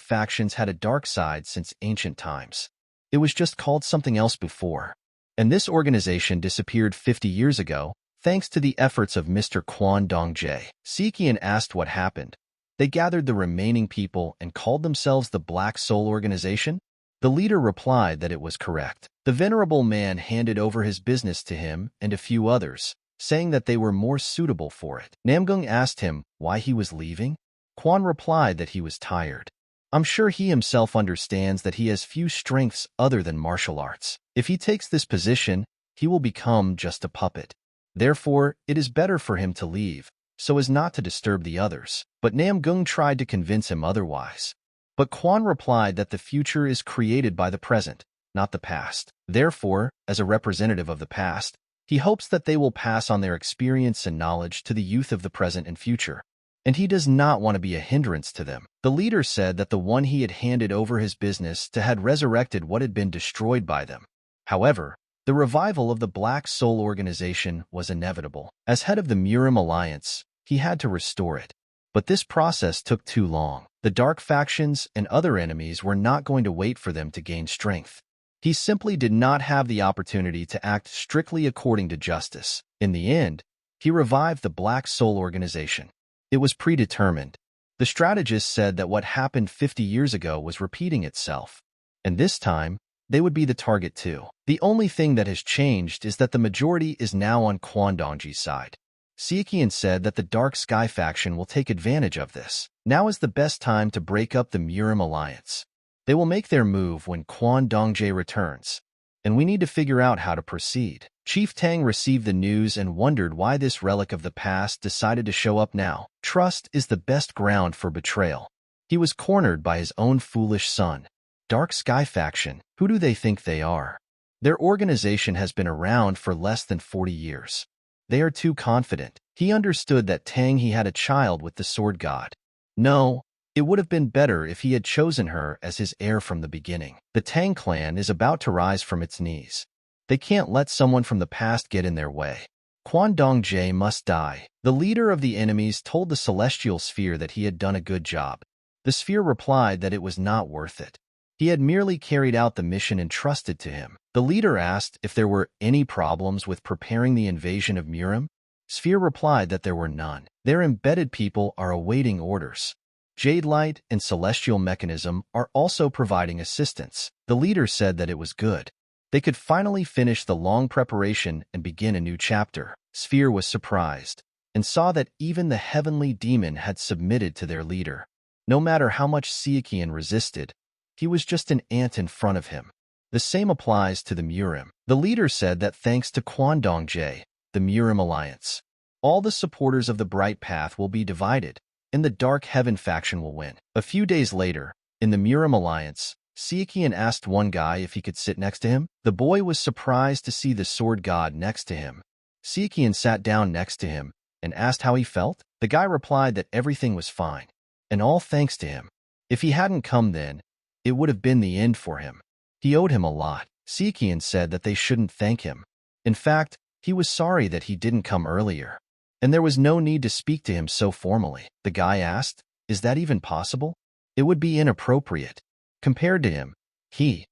factions had a dark side since ancient times. It was just called something else before. And this organization disappeared 50 years ago, thanks to the efforts of Mr. Quan Dongjie. Sichuan asked what happened. They gathered the remaining people and called themselves the Black Soul Organization? The leader replied that it was correct. The venerable man handed over his business to him and a few others, saying that they were more suitable for it. Namgung asked him why he was leaving. Quan replied that he was tired. I'm sure he himself understands that he has few strengths other than martial arts. If he takes this position, he will become just a puppet. Therefore, it is better for him to leave, so as not to disturb the others. But Namgung tried to convince him otherwise. But Quan replied that the future is created by the present, not the past. Therefore, as a representative of the past, he hopes that they will pass on their experience and knowledge to the youth of the present and future. And he does not want to be a hindrance to them. The leader said that the one he had handed over his business to had resurrected what had been destroyed by them. However, the revival of the Black Soul organization was inevitable. As head of the MURIM alliance, he had to restore it. But this process took too long. The dark factions and other enemies were not going to wait for them to gain strength. He simply did not have the opportunity to act strictly according to justice. In the end, he revived the Black Soul organization. It was predetermined. The strategist said that what happened 50 years ago was repeating itself. And this time, they would be the target too. The only thing that has changed is that the majority is now on Quan Dongji's side. Sichuan said that the Dark Sky faction will take advantage of this. Now is the best time to break up the MURIM alliance. They will make their move when Quan Dongji returns, and we need to figure out how to proceed. Chief Tang received the news and wondered why this relic of the past decided to show up now. Trust is the best ground for betrayal. He was cornered by his own foolish son. Dark Sky faction, who do they think they are? Their organization has been around for less than 40 years. They are too confident. He understood that Tang he had a child with the sword god. No, it would have been better if he had chosen her as his heir from the beginning. The Tang Clan is about to rise from its knees. They can't let someone from the past get in their way. Quan Dongji must die. The leader of the enemies told the celestial sphere that he had done a good job. The sphere replied that it was not worth it. He had merely carried out the mission entrusted to him. The leader asked if there were any problems with preparing the invasion of MURIM. Sphere replied that there were none. Their embedded people are awaiting orders. Jade Light and Celestial Mechanism are also providing assistance. The leader said that it was good. They could finally finish the long preparation and begin a new chapter. Sphere was surprised and saw that even the heavenly demon had submitted to their leader. No matter how much Sichuan resisted, he was just an ant in front of him. The same applies to the MURIM. The leader said that thanks to Quan Dongji, the MURIM alliance, all the supporters of the Bright Path will be divided, and the Dark Heaven faction will win. A few days later, in the MURIM alliance, Sichuan asked one guy if he could sit next to him. The boy was surprised to see the sword god next to him. Sichuan sat down next to him and asked how he felt. The guy replied that everything was fine, and all thanks to him. If he hadn't come then, it would have been the end for him. He owed him a lot. Sichuan said that they shouldn't thank him. In fact, he was sorry that he didn't come earlier, and there was no need to speak to him so formally. The guy asked, "Is that even possible? It would be inappropriate compared to him."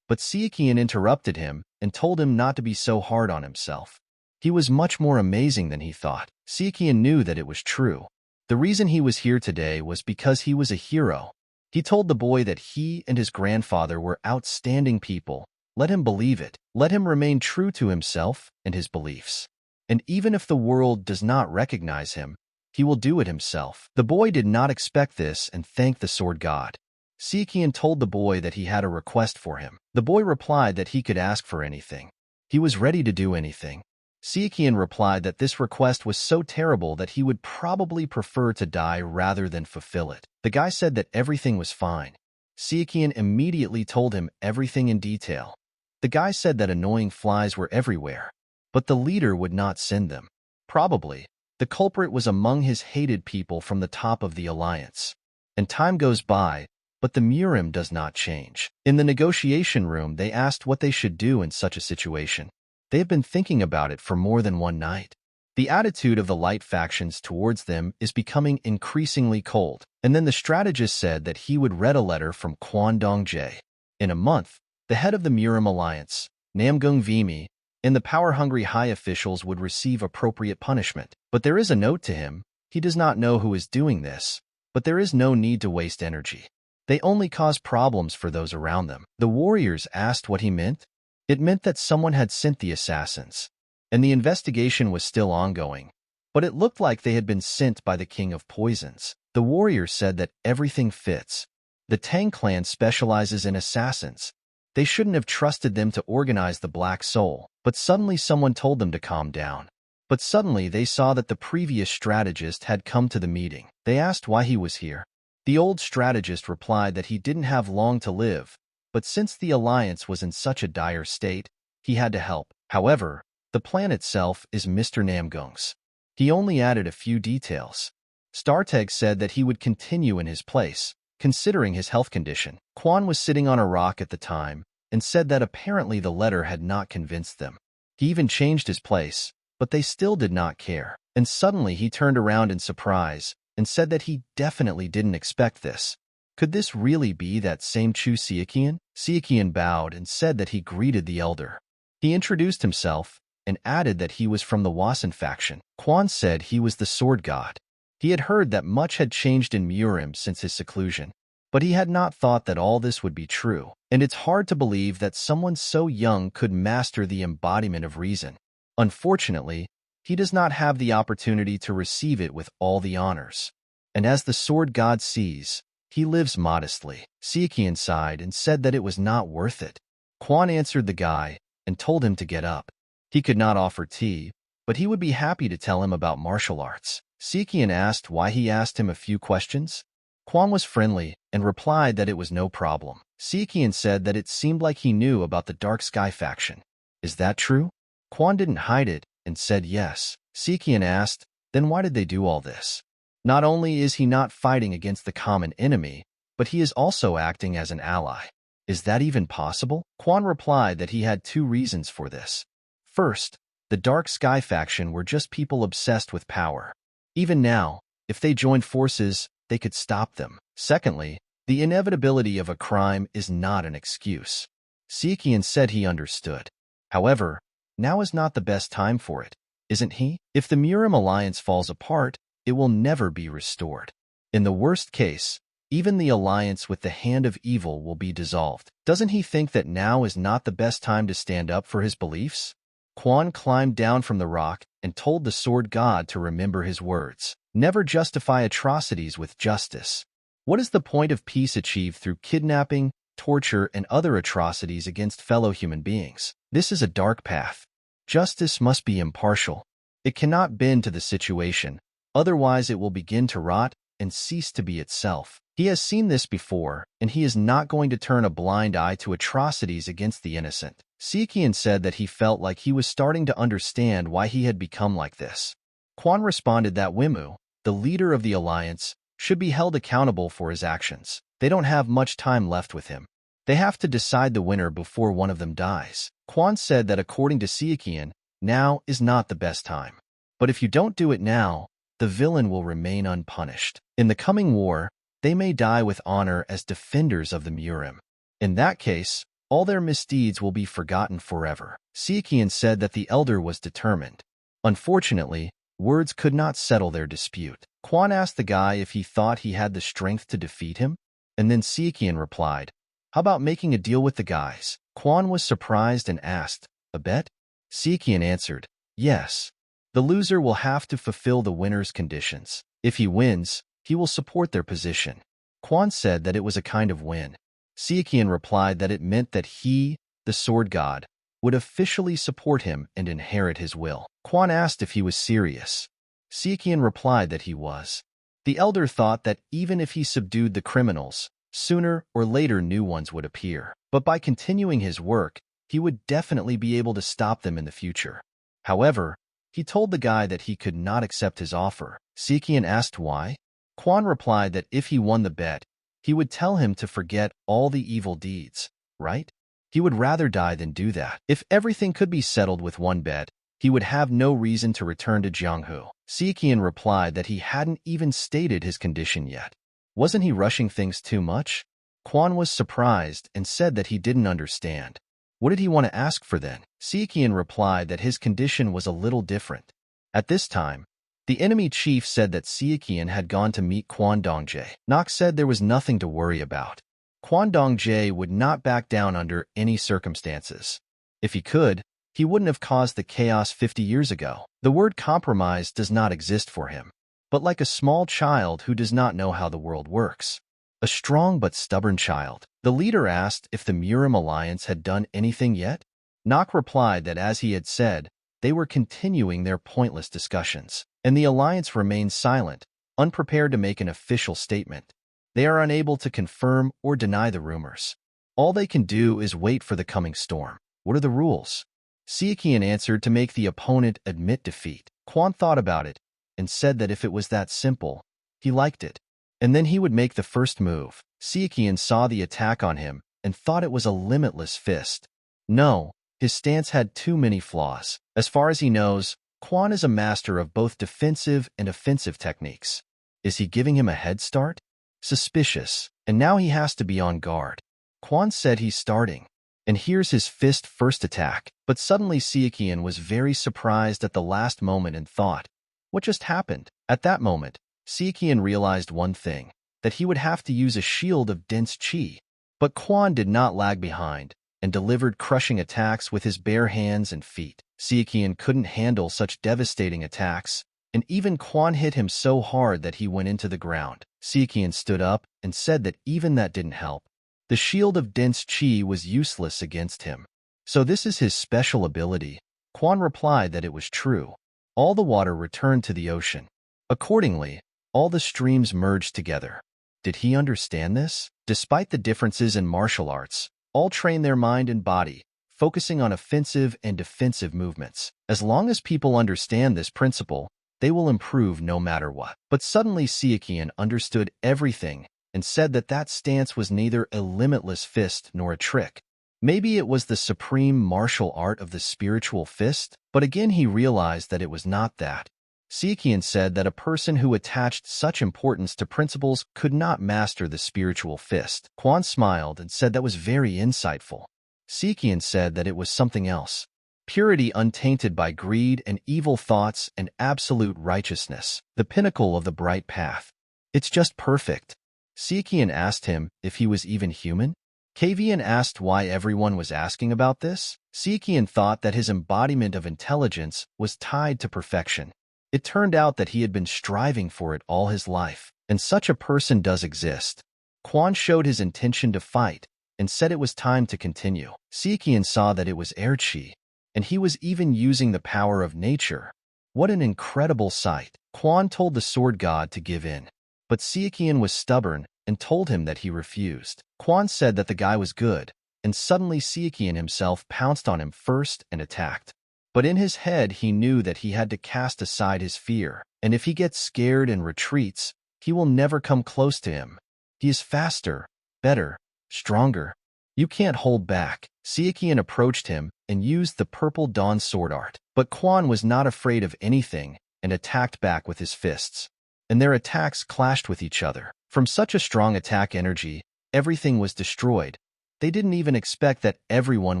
But Sichuan interrupted him and told him not to be so hard on himself. He was much more amazing than he thought. Sichuan knew that it was true. The reason he was here today was because he was a hero. He told the boy that he and his grandfather were outstanding people. Let him believe it. Let him remain true to himself and his beliefs. And even if the world does not recognize him, he will do it himself. The boy did not expect this and thanked the sword god. Sichuan told the boy that he had a request for him. The boy replied that he could ask for anything. He was ready to do anything. Sichuan replied that this request was so terrible that he would probably prefer to die rather than fulfill it. The guy said that everything was fine. Sichuan immediately told him everything in detail. The guy said that annoying flies were everywhere, but the leader would not send them. Probably, the culprit was among his hated people from the top of the alliance. And time goes by, but the MURIM does not change. In the negotiation room, they asked what they should do in such a situation. They have been thinking about it for more than one night. The attitude of the light factions towards them is becoming increasingly cold. And then the strategist said that he would read a letter from Quan Dongji. In a month, the head of the MURIM alliance, Namgung Vimy, and the power-hungry high officials would receive appropriate punishment. But there is a note to him. He does not know who is doing this, but there is no need to waste energy. They only cause problems for those around them. The warriors asked what he meant. It meant that someone had sent the assassins. and the investigation was still ongoing, but it looked like they had been sent by the King of Poisons. The warrior said that everything fits. The Tang Clan specializes in assassins. They shouldn't have trusted them to organize the Black Soul, but suddenly someone told them to calm down. But suddenly they saw that the previous strategist had come to the meeting. They asked why he was here. The old strategist replied that he didn't have long to live, but since the alliance was in such a dire state, he had to help. However, the plan itself is Mr. Namgung's. He only added a few details. Starteg said that he would continue in his place, considering his health condition. Quan was sitting on a rock at the time and said that apparently the letter had not convinced them. He even changed his place, but they still did not care. And suddenly he turned around in surprise and said that he definitely didn't expect this. Could this really be that same Chu Sichuan? Sichuan bowed and said that he greeted the elder. He introduced himself and added that he was from the Wasan faction. Quan said he was the sword god. He had heard that much had changed in MURIM since his seclusion, but he had not thought that all this would be true, and it's hard to believe that someone so young could master the embodiment of reason. Unfortunately, he does not have the opportunity to receive it with all the honors. And as the sword god sees, he lives modestly. Sichuan sighed and said that it was not worth it. Quan answered the guy and told him to get up. He could not offer tea, but he would be happy to tell him about martial arts. Sichuan asked why he asked him a few questions. Quan was friendly and replied that it was no problem. Sichuan said that it seemed like he knew about the Dark Sky faction. Is that true? Quan didn't hide it and said yes. Sichuan asked, then why did they do all this? Not only is he not fighting against the common enemy, but he is also acting as an ally. Is that even possible? Quan replied that he had two reasons for this. First, the Dark Sky faction were just people obsessed with power. Even now, if they joined forces, they could stop them. Secondly, the inevitability of a crime is not an excuse. Sichuan said he understood. However, now is not the best time for it, isn't he? If the MURIM alliance falls apart, it will never be restored. In the worst case, even the alliance with the hand of evil will be dissolved. Doesn't he think that now is not the best time to stand up for his beliefs? Quan climbed down from the rock and told the sword god to remember his words. Never justify atrocities with justice. What is the point of peace achieved through kidnapping, torture, and other atrocities against fellow human beings? This is a dark path. Justice must be impartial. It cannot bend to the situation, otherwise it will begin to rot and cease to be itself. He has seen this before, and he is not going to turn a blind eye to atrocities against the innocent. Sichuan said that he felt like he was starting to understand why he had become like this. Quan responded that Wimu, the leader of the alliance, should be held accountable for his actions. They don't have much time left with him. They have to decide the winner before one of them dies. Quan said that according to Sichuan, now is not the best time. But if you don't do it now, the villain will remain unpunished. In the coming war, they may die with honor as defenders of the MURIM. In that case, all their misdeeds will be forgotten forever. Sichuan said that the elder was determined. Unfortunately, words could not settle their dispute. Quan asked the guy if he thought he had the strength to defeat him, and then Sichuan replied, how about making a deal with the guys? Quan was surprised and asked, a bet? Sichuan answered, yes. The loser will have to fulfill the winner's conditions. If he wins, he will support their position. Quan said that it was a kind of win. Sichuan replied that it meant that he, the sword god, would officially support him and inherit his will. Quan asked if he was serious. Sichuan replied that he was. The elder thought that even if he subdued the criminals, sooner or later new ones would appear. But by continuing his work, he would definitely be able to stop them in the future. However, he told the guy that he could not accept his offer. Sichuan asked why. Quan replied that if he won the bet, he would tell him to forget all the evil deeds, right? He would rather die than do that. If everything could be settled with one bet, he would have no reason to return to Jianghu. Sichuan replied that he hadn't even stated his condition yet. Wasn't he rushing things too much? Quan was surprised and said that he didn't understand. What did he want to ask for then? Sichuan replied that his condition was a little different. At this time, the enemy chief said that Sichuan had gone to meet Quan Dongjae. Nox said there was nothing to worry about. Quan Dongjae would not back down under any circumstances. If he could, he wouldn't have caused the chaos 50 years ago. The word compromise does not exist for him, but like a small child who does not know how the world works. A strong but stubborn child. The leader asked if the MURIM alliance had done anything yet. Nock replied that as he had said, they were continuing their pointless discussions, and the alliance remained silent, unprepared to make an official statement. They are unable to confirm or deny the rumors. All they can do is wait for the coming storm. What are the rules? Sichuan answered to make the opponent admit defeat. Quan thought about it and said that if it was that simple, he liked it. And then he would make the first move. Sichuan saw the attack on him and thought it was a limitless fist. No, his stance had too many flaws. As far as he knows, Quan is a master of both defensive and offensive techniques. Is he giving him a head start? Suspicious, and now he has to be on guard. Quan said he's starting, and here's his fist first attack. But suddenly Sichuan was very surprised at the last moment and thought, what just happened? At that moment, Sichuan realized one thing, that he would have to use a shield of dense qi. But Quan did not lag behind, and delivered crushing attacks with his bare hands and feet. Sichuan couldn't handle such devastating attacks, and even Quan hit him so hard that he went into the ground. Sichuan stood up and said that even that didn't help. The shield of dense qi was useless against him. So this is his special ability. Quan replied that it was true. All the water returned to the ocean. Accordingly, all the streams merged together. Did he understand this? Despite the differences in martial arts, all train their mind and body, focusing on offensive and defensive movements. As long as people understand this principle, they will improve no matter what. But suddenly Sichuan understood everything and said that that stance was neither a limitless fist nor a trick. Maybe it was the supreme martial art of the spiritual fist, but again he realized that it was not that. Sichuan said that a person who attached such importance to principles could not master the spiritual fist. Quan smiled and said that was very insightful. Sichuan said that it was something else. Purity untainted by greed and evil thoughts and absolute righteousness. The pinnacle of the bright path. It's just perfect. Sichuan asked him if he was even human. Kavian asked why everyone was asking about this. Sichuan thought that his embodiment of intelligence was tied to perfection. It turned out that he had been striving for it all his life, and such a person does exist. Quan showed his intention to fight and said it was time to continue. Sichuan saw that it was air qi, and he was even using the power of nature. What an incredible sight. Quan told the sword god to give in, but Sichuan was stubborn and told him that he refused. Quan said that the guy was good, and suddenly Sichuan himself pounced on him first and attacked. But in his head he knew that he had to cast aside his fear, and if he gets scared and retreats, he will never come close to him. He is faster, better, stronger. You can't hold back. Sichuan approached him and used the purple dawn sword art. But Quan was not afraid of anything and attacked back with his fists. And their attacks clashed with each other. From such a strong attack energy, everything was destroyed. They didn't even expect that everyone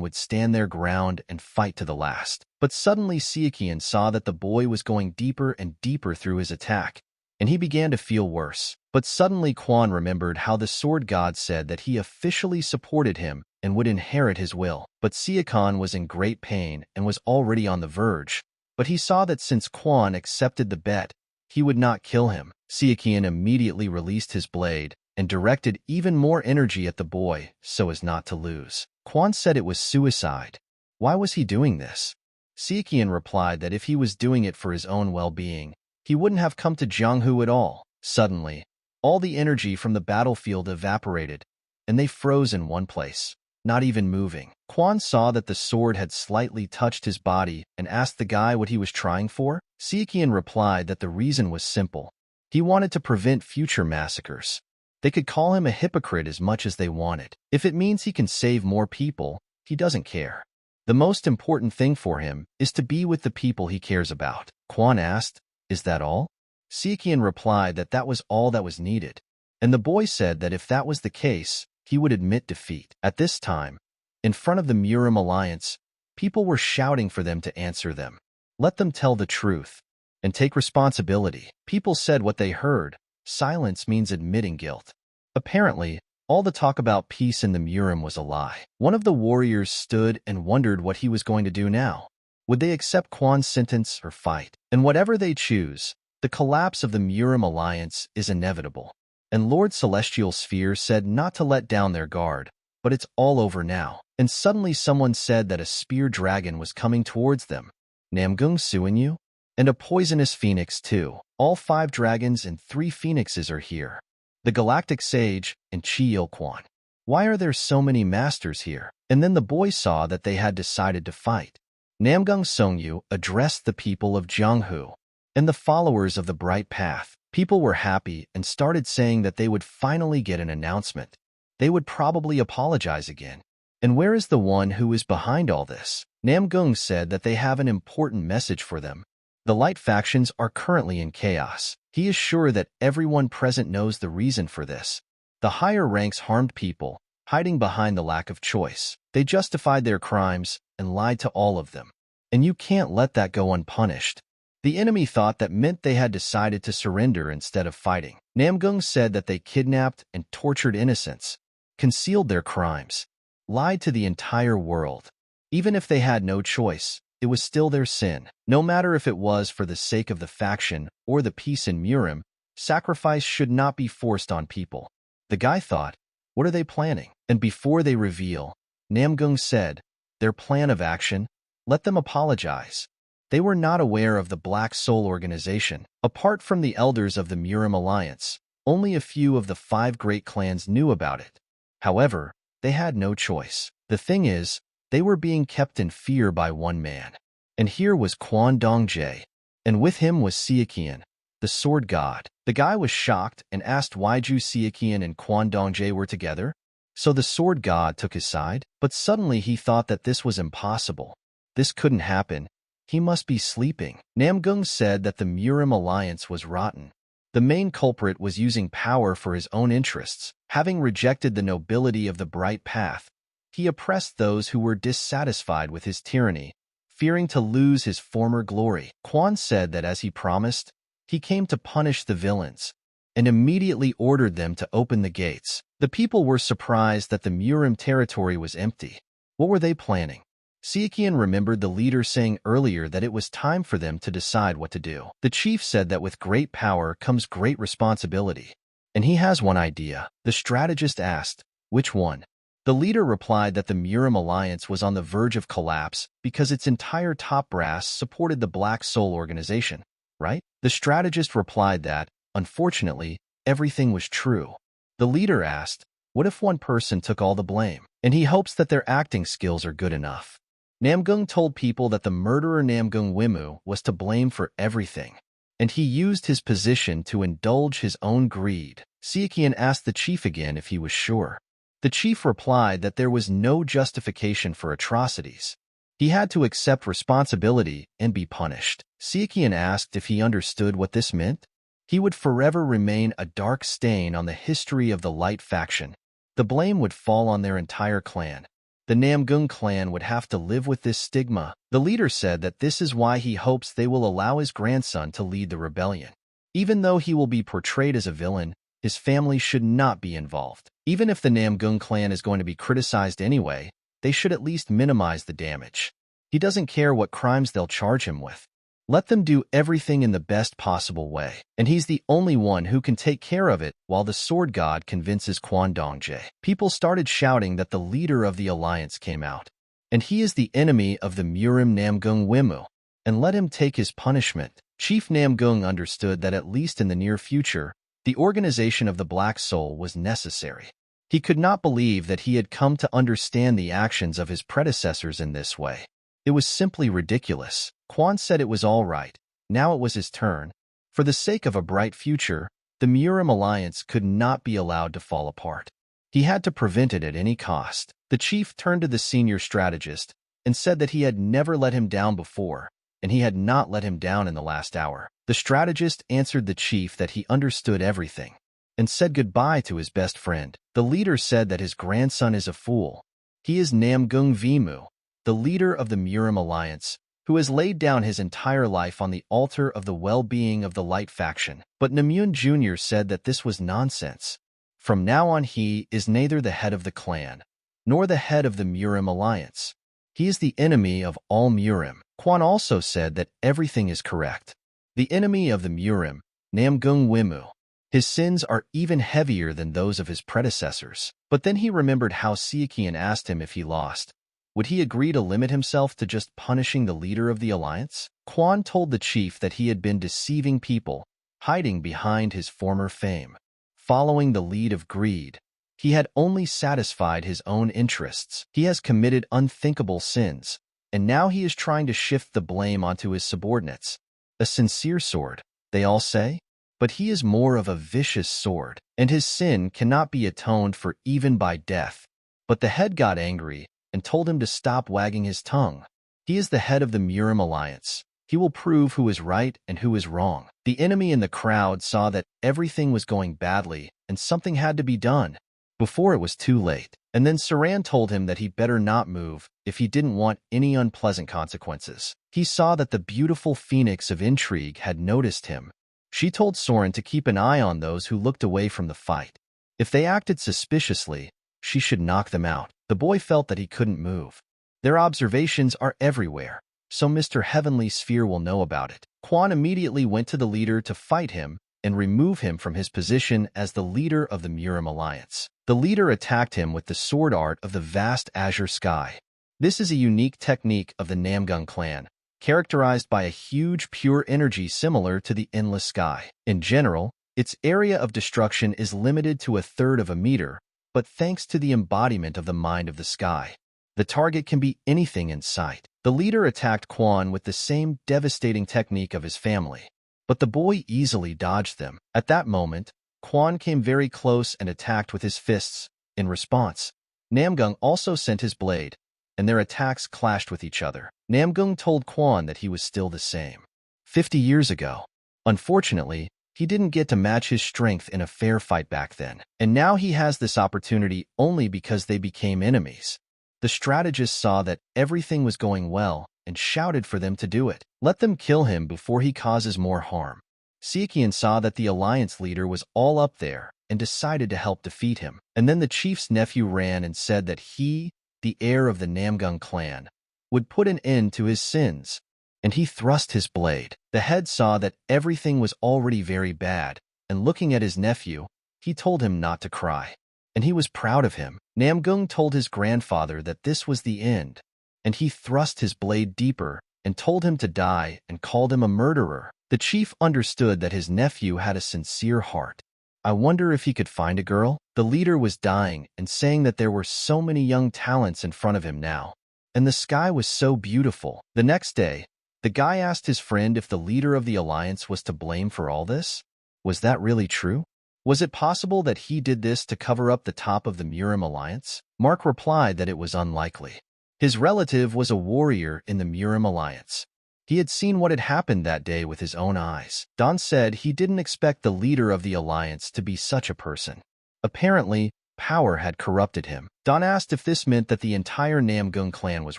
would stand their ground and fight to the last. But suddenly Sichuan saw that the boy was going deeper and deeper through his attack, and he began to feel worse. But suddenly Quan remembered how the sword god said that he officially supported him and would inherit his will. But Sichuan was in great pain and was already on the verge. But he saw that since Quan accepted the bet, he would not kill him. Sichuan immediately released his blade and directed even more energy at the boy so as not to lose. Quan said it was suicide. Why was he doing this? Sichuan replied that if he was doing it for his own well-being, he wouldn't have come to Jianghu at all. Suddenly, all the energy from the battlefield evaporated, and they froze in one place, not even moving. Quan saw that the sword had slightly touched his body and asked the guy what he was trying for. Sichuan replied that the reason was simple. He wanted to prevent future massacres. They could call him a hypocrite as much as they wanted. If it means he can save more people, he doesn't care. The most important thing for him is to be with the people he cares about. Quan asked, "Is that all?" Sichuan replied that that was all that was needed, and the boy said that if that was the case, he would admit defeat. At this time, in front of the MURIM alliance, people were shouting for them to answer them. Let them tell the truth and take responsibility. People said what they heard. Silence means admitting guilt. Apparently, All the talk about peace in the MURIM was a lie. One of the warriors stood and wondered what he was going to do now. Would they accept Quan's sentence or fight? And whatever they choose, the collapse of the MURIM alliance is inevitable. And Lord Celestial Sphere said not to let down their guard, but it's all over now. And suddenly someone said that a spear dragon was coming towards them. Namgung Suinyu? And a poisonous phoenix too. All 5 dragons and 3 phoenixes are here. The Galactic Sage and Chi Il-Quan. Why are there so many masters here? And then the boy saw that they had decided to fight. Namgung Songyu addressed the people of Jianghu and the followers of the Bright Path. People were happy and started saying that they would finally get an announcement. They would probably apologize again. And where is the one who is behind all this? Namgung said that they have an important message for them. The light factions are currently in chaos. He is sure that everyone present knows the reason for this. The higher ranks harmed people, hiding behind the lack of choice. They justified their crimes and lied to all of them. And you can't let that go unpunished. The enemy thought that meant they had decided to surrender instead of fighting. Namgung said that they kidnapped and tortured innocents, concealed their crimes, lied to the entire world. Even if they had no choice, it was still their sin. No matter if it was for the sake of the faction or the peace in MURIM, sacrifice should not be forced on people. The guy thought, what are they planning? And before they reveal, Namgung said, their plan of action, let them apologize. They were not aware of the Black Soul organization. Apart from the elders of the MURIM alliance, only a few of the 5 great clans knew about it. However, they had no choice. The thing is, they were being kept in fear by one man. And here was Quan Dongjie, and with him was Siakian, the sword god. The guy was shocked and asked why Ju Siakian and Quan Dongjie were together. So the sword god took his side, but suddenly he thought that this was impossible. This couldn't happen. He must be sleeping. Namgung said that the MURIM alliance was rotten. The main culprit was using power for his own interests. Having rejected the nobility of the Bright Path, he oppressed those who were dissatisfied with his tyranny, fearing to lose his former glory. Quan said that as he promised, he came to punish the villains, and immediately ordered them to open the gates. The people were surprised that the MURIM territory was empty. What were they planning? Siakian remembered the leader saying earlier that it was time for them to decide what to do. The chief said that with great power comes great responsibility, and he has one idea. The strategist asked, which one? The leader replied that the MURIM alliance was on the verge of collapse because its entire top brass supported the Black Soul organization, right? The strategist replied that, unfortunately, everything was true. The leader asked, what if one person took all the blame? And he hopes that their acting skills are good enough. Namgung told people that the murderer Namgung Wimu was to blame for everything, and he used his position to indulge his own greed. Siakian asked the chief again if he was sure. The chief replied that there was no justification for atrocities. He had to accept responsibility and be punished. Siakian asked if he understood what this meant. He would forever remain a dark stain on the history of the Light faction. The blame would fall on their entire clan. The Namgung clan would have to live with this stigma. The leader said that this is why he hopes they will allow his grandson to lead the rebellion. Even though he will be portrayed as a villain, his family should not be involved. Even if the Namgung clan is going to be criticized anyway, they should at least minimize the damage. He doesn't care what crimes they'll charge him with. Let them do everything in the best possible way, and he's the only one who can take care of it while the sword god convinces Quan Dongjie. People started shouting that the leader of the alliance came out, and he is the enemy of the MURIM Namgung Wimu, and let him take his punishment. Chief Namgung understood that at least in the near future, the organization of the Black Soul was necessary. He could not believe that he had come to understand the actions of his predecessors in this way. It was simply ridiculous. Quan said it was all right. Now it was his turn. For the sake of a bright future, the MURIM alliance could not be allowed to fall apart. He had to prevent it at any cost. The chief turned to the senior strategist and said that he had never let him down before, and he had not let him down in the last hour. The strategist answered the chief that he understood everything and said goodbye to his best friend. The leader said that his grandson is a fool. He is Namgung Wimu, the leader of the MURIM alliance, who has laid down his entire life on the altar of the well-being of the Light faction. But Namyun Jr. said that this was nonsense. From now on he is neither the head of the clan, nor the head of the MURIM alliance. He is the enemy of all MURIM. Quan also said that everything is correct. The enemy of the MURIM, Namgung Wimu. His sins are even heavier than those of his predecessors. But then he remembered how Sichuan asked him if he lost. Would he agree to limit himself to just punishing the leader of the alliance? Quan told the chief that he had been deceiving people, hiding behind his former fame. Following the lead of greed, he had only satisfied his own interests. He has committed unthinkable sins, and now he is trying to shift the blame onto his subordinates. A sincere sword, they all say? But he is more of a vicious sword, and his sin cannot be atoned for even by death. But the head got angry and told him to stop wagging his tongue. He is the head of the MURIM alliance. He will prove who is right and who is wrong. The enemy in the crowd saw that everything was going badly and something had to be done before it was too late. And then Saran told him that he better not move if he didn't want any unpleasant consequences. He saw that the beautiful phoenix of intrigue had noticed him. She told Soren to keep an eye on those who looked away from the fight. If they acted suspiciously, she should knock them out. The boy felt that he couldn't move. Their observations are everywhere, so Mr. Heavenly Sphere will know about it. Quan immediately went to the leader to fight him and remove him from his position as the leader of the MURIM alliance. The leader attacked him with the sword art of the vast azure sky. This is a unique technique of the Namgung clan, characterized by a huge pure energy similar to the endless sky. In general, its area of destruction is limited to 1/3 of a meter, but thanks to the embodiment of the mind of the sky, the target can be anything in sight. The leader attacked Quan with the same devastating technique of his family, but the boy easily dodged them. At that moment, Quan came very close and attacked with his fists. In response, Namgung also sent his blade, and their attacks clashed with each other. Namgung told Quan that he was still the same 50 years ago. Unfortunately, he didn't get to match his strength in a fair fight back then, and now he has this opportunity only because they became enemies. The strategist saw that everything was going well and shouted for them to do it. Let them kill him before he causes more harm. Sichuan saw that the alliance leader was all up there and decided to help defeat him. And then the chief's nephew ran and said that he, the heir of the Namgung clan, would put an end to his sins, and he thrust his blade. The head saw that everything was already very bad, and looking at his nephew, he told him not to cry. And he was proud of him. Namgung told his grandfather that this was the end, and he thrust his blade deeper and told him to die and called him a murderer. The chief understood that his nephew had a sincere heart. I wonder if he could find a girl? The leader was dying and saying that there were so many young talents in front of him now, and the sky was so beautiful. The next day, the guy asked his friend if the leader of the alliance was to blame for all this. Was that really true? Was it possible that he did this to cover up the top of the MURIM alliance? Mark replied that it was unlikely. His relative was a warrior in the MURIM alliance. He had seen what had happened that day with his own eyes. Don said he didn't expect the leader of the alliance to be such a person. Apparently, power had corrupted him. Don asked if this meant that the entire Namgung clan was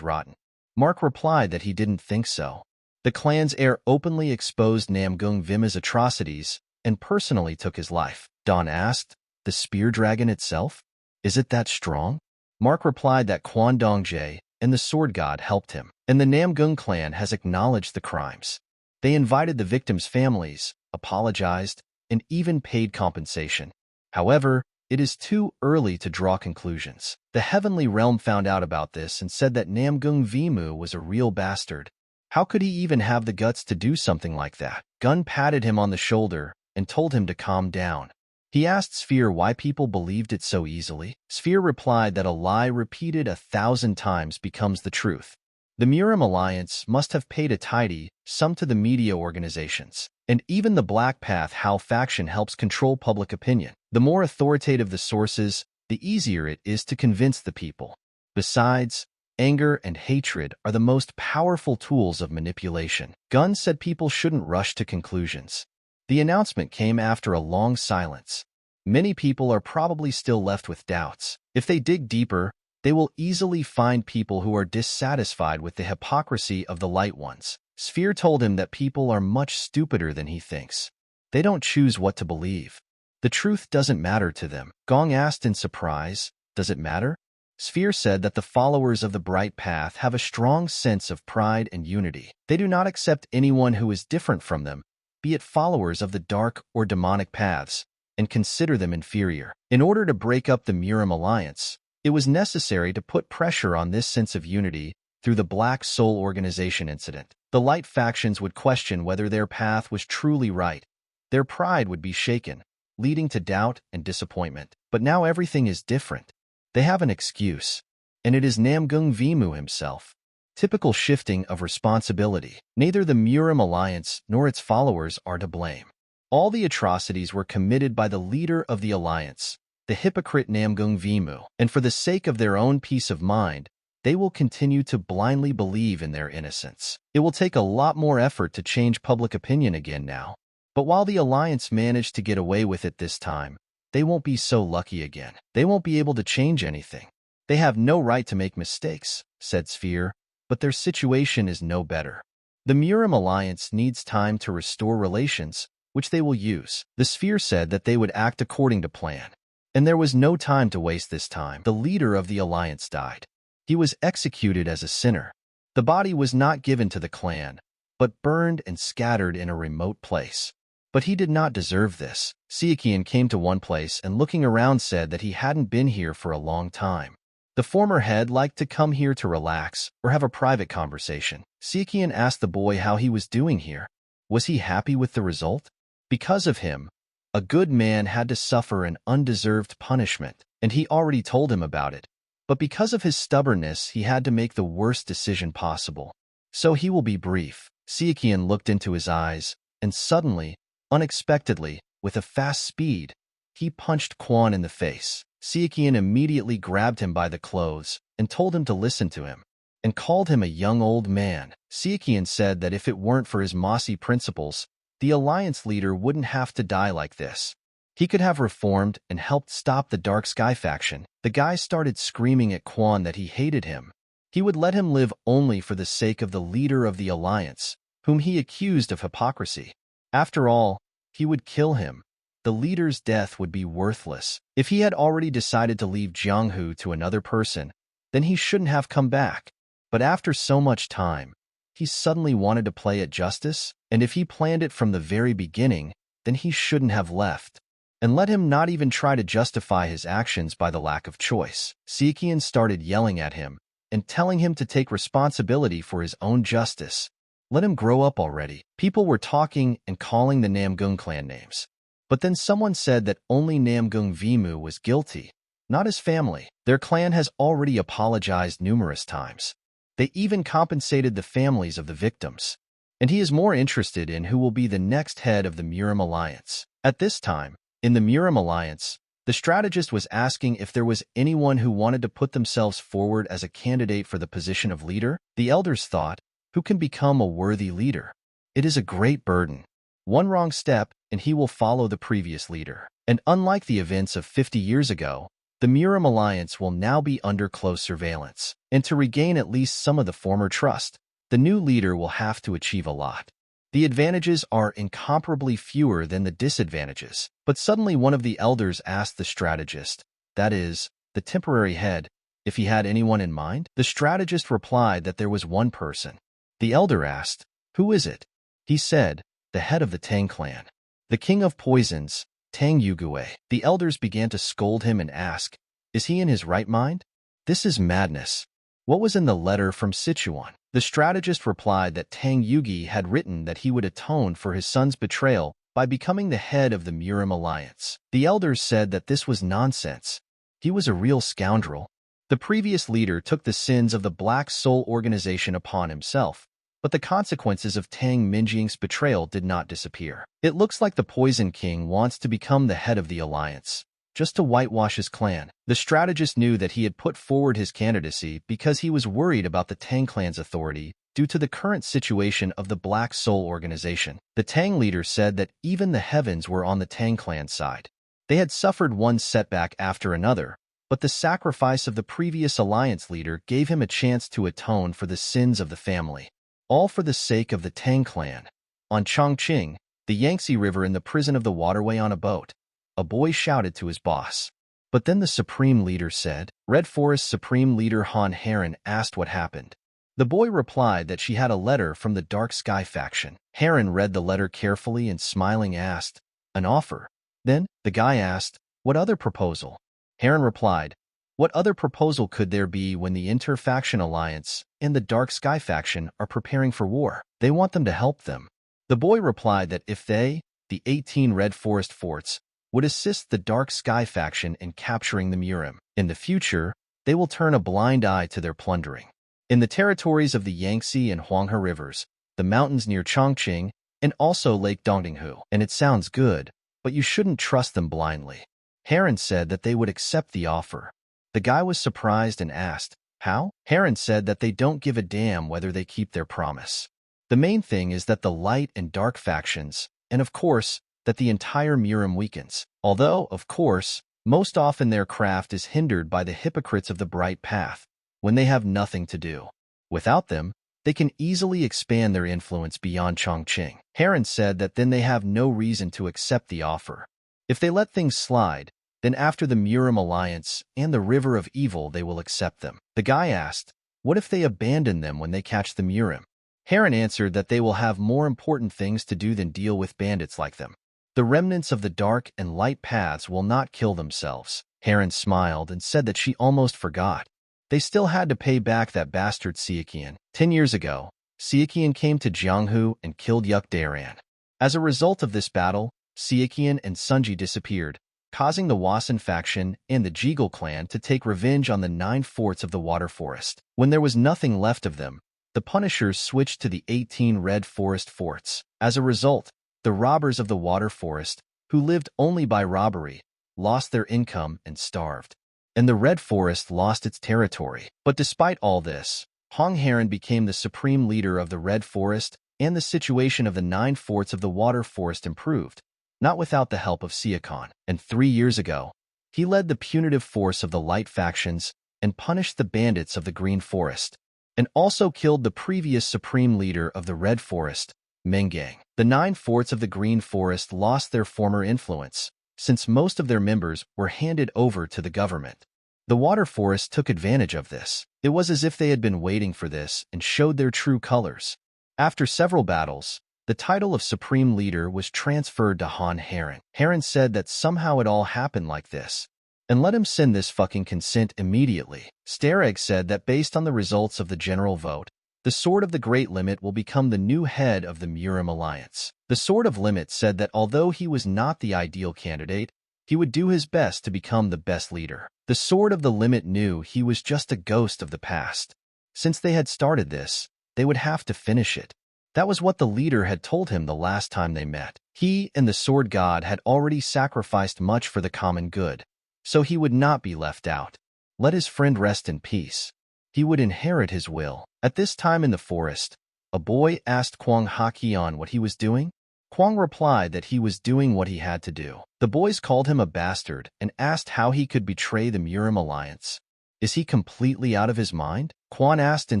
rotten. Mark replied that he didn't think so. The clan's heir openly exposed Namgung Vima's atrocities and personally took his life. Don asked, the spear dragon itself? Is it that strong? Mark replied that Quan Dongjae and the sword god helped him, and the Namgung clan has acknowledged the crimes. They invited the victims' families, apologized, and even paid compensation. However, it is too early to draw conclusions. The Heavenly Realm found out about this and said that Namgung Vimu was a real bastard. How could he even have the guts to do something like that? Gun patted him on the shoulder and told him to calm down. He asked Sphere why people believed it so easily. Sphere replied that a lie repeated 1,000 times becomes the truth. The MURIM alliance must have paid a tidy sum to the media organizations, and even the Black Path How faction helps control public opinion. The more authoritative the sources, the easier it is to convince the people. Besides, anger and hatred are the most powerful tools of manipulation. Gunn said people shouldn't rush to conclusions. The announcement came after a long silence. Many people are probably still left with doubts. If they dig deeper, they will easily find people who are dissatisfied with the hypocrisy of the Light Ones. Sphere told him that people are much stupider than he thinks. They don't choose what to believe. The truth doesn't matter to them. Gong asked in surprise, does it matter? Sphere said that the followers of the Bright Path have a strong sense of pride and unity. They do not accept anyone who is different from them, be it followers of the dark or demonic paths, and consider them inferior. In order to break up the MURIM alliance, it was necessary to put pressure on this sense of unity through the Black Soul Organization incident. The light factions would question whether their path was truly right. Their pride would be shaken, leading to doubt and disappointment. But now everything is different. They have an excuse, and it is Namgung Vimu himself. Typical shifting of responsibility. Neither the MURIM alliance nor its followers are to blame. All the atrocities were committed by the leader of the alliance, the hypocrite Namgung Vimu, and for the sake of their own peace of mind, they will continue to blindly believe in their innocence. It will take a lot more effort to change public opinion again now. But while the alliance managed to get away with it this time, they won't be so lucky again. They won't be able to change anything. They have no right to make mistakes, said Sphere, but their situation is no better. The MURIM alliance needs time to restore relations, which they will use. The Sphere said that they would act according to plan. And there was no time to waste this time. The leader of the alliance died. He was executed as a sinner. The body was not given to the clan, but burned and scattered in a remote place. But he did not deserve this. Sichuan came to one place and looking around said that he hadn't been here for a long time. The former head liked to come here to relax or have a private conversation. Sichuan asked the boy how he was doing here. Was he happy with the result? Because of him, a good man had to suffer an undeserved punishment, and he already told him about it. But because of his stubbornness, he had to make the worst decision possible. So he will be brief. Sichuan looked into his eyes, and suddenly, unexpectedly, with a fast speed, he punched Quan in the face. Sichuan immediately grabbed him by the clothes and told him to listen to him, and called him a young old man. Sichuan said that if it weren't for his mossy principles, the alliance leader wouldn't have to die like this. He could have reformed and helped stop the Dark Sky faction. The guy started screaming at Quan that he hated him. He would let him live only for the sake of the leader of the alliance, whom he accused of hypocrisy. After all, he would kill him. The leader's death would be worthless. If he had already decided to leave Jianghu to another person, then he shouldn't have come back. But after so much time, he suddenly wanted to play at justice, and if he planned it from the very beginning, then he shouldn't have left. And let him not even try to justify his actions by the lack of choice. Sichuan started yelling at him and telling him to take responsibility for his own justice. Let him grow up already. People were talking and calling the Namgung clan names. But then someone said that only Namgung Vimu was guilty, not his family. Their clan has already apologized numerous times. They even compensated the families of the victims. And he is more interested in who will be the next head of the MURIM alliance. At this time, in the MURIM alliance, the strategist was asking if there was anyone who wanted to put themselves forward as a candidate for the position of leader. The elders thought, who can become a worthy leader? It is a great burden. One wrong step, and he will follow the previous leader. And unlike the events of 50 years ago, the MURIM alliance will now be under close surveillance. And to regain at least some of the former trust, the new leader will have to achieve a lot. The advantages are incomparably fewer than the disadvantages. But suddenly one of the elders asked the strategist, that is, the temporary head, if he had anyone in mind. The strategist replied that there was one person. The elder asked, who is it? He said, the head of the Tang Clan. The king of poisons, Tang Yugue. The elders began to scold him and ask, is he in his right mind? This is madness. What was in the letter from Sichuan? The strategist replied that Tang Yuge had written that he would atone for his son's betrayal by becoming the head of the MURIM alliance. The elders said that this was nonsense. He was a real scoundrel. The previous leader took the sins of the Black Soul Organization upon himself, but the consequences of Tang Minjing's betrayal did not disappear. It looks like the Poison King wants to become the head of the alliance, just to whitewash his clan. The strategist knew that he had put forward his candidacy because he was worried about the Tang Clan's authority due to the current situation of the Black Soul Organization. The Tang leader said that even the heavens were on the Tang Clan side. They had suffered one setback after another, but the sacrifice of the previous alliance leader gave him a chance to atone for the sins of the family. All for the sake of the Tang Clan. On Chongqing, the Yangtze River in the prison of the waterway on a boat, a boy shouted to his boss. But then the Supreme Leader said. Red Forest Supreme Leader Han Heron asked what happened. The boy replied that she had a letter from the Dark Sky faction. Heron read the letter carefully and smiling asked, "An offer?" Then, the guy asked, "What other proposal?" Heron replied, "What other proposal could there be when the Inter-Faction Alliance and the Dark Sky faction are preparing for war? They want them to help them." The boy replied that if they, the 18 Red Forest forts, would assist the Dark Sky faction in capturing the MURIM, in the future, they will turn a blind eye to their plundering. In the territories of the Yangtze and Huanghe rivers, the mountains near Chongqing, and also Lake Dongdinghu. And it sounds good, but you shouldn't trust them blindly. Heron said that they would accept the offer. The guy was surprised and asked, "How?" Heron said that they don't give a damn whether they keep their promise. The main thing is that the light and dark factions, and of course, that the entire MURIM weakens. Although, of course, most often their craft is hindered by the hypocrites of the bright path, when they have nothing to do. Without them, they can easily expand their influence beyond Chongqing. Heron said that then they have no reason to accept the offer. If they let things slide, then after the MURIM alliance and the River of Evil they will accept them. The guy asked, "What if they abandon them when they catch the MURIM?" Heron answered that they will have more important things to do than deal with bandits like them. The remnants of the dark and light paths will not kill themselves. Heron smiled and said that she almost forgot. They still had to pay back that bastard Sichuan. 10 years ago, Sichuan came to Jianghu and killed Yuk Daran. As a result of this battle, Sichuan and Sunji disappeared, causing the Wasan faction and the Jiggle clan to take revenge on the 9 forts of the Water Forest. When there was nothing left of them, the Punishers switched to the 18 Red Forest forts. As a result, the robbers of the Water Forest, who lived only by robbery, lost their income and starved. And the Red Forest lost its territory. But despite all this, Han Heron became the supreme leader of the Red Forest, and the situation of the 9 forts of the Water Forest improved, not without the help of Sichuan. And 3 years ago, he led the punitive force of the Light factions and punished the bandits of the Green Forest, and also killed the previous supreme leader of the Red Forest, Mengang. The 9 forts of the Green Forest lost their former influence, since most of their members were handed over to the government. The Water Forest took advantage of this. It was as if they had been waiting for this and showed their true colors. After several battles, the title of Supreme Leader was transferred to Han Heron. Heron said that somehow it all happened like this, and let him send this fucking consent immediately. Stareg said that based on the results of the general vote, the Sword of the Great Limit will become the new head of the MURIM alliance. The Sword of Limit said that although he was not the ideal candidate, he would do his best to become the best leader. The Sword of the Limit knew he was just a ghost of the past. Since they had started this, they would have to finish it. That was what the leader had told him the last time they met. He and the Sword God had already sacrificed much for the common good, so he would not be left out. Let his friend rest in peace. He would inherit his will. At this time in the forest, a boy asked Kwang Hakian what he was doing. Kwang replied that he was doing what he had to do. The boys called him a bastard and asked how he could betray the MURIM alliance. Is he completely out of his mind? Kwang asked in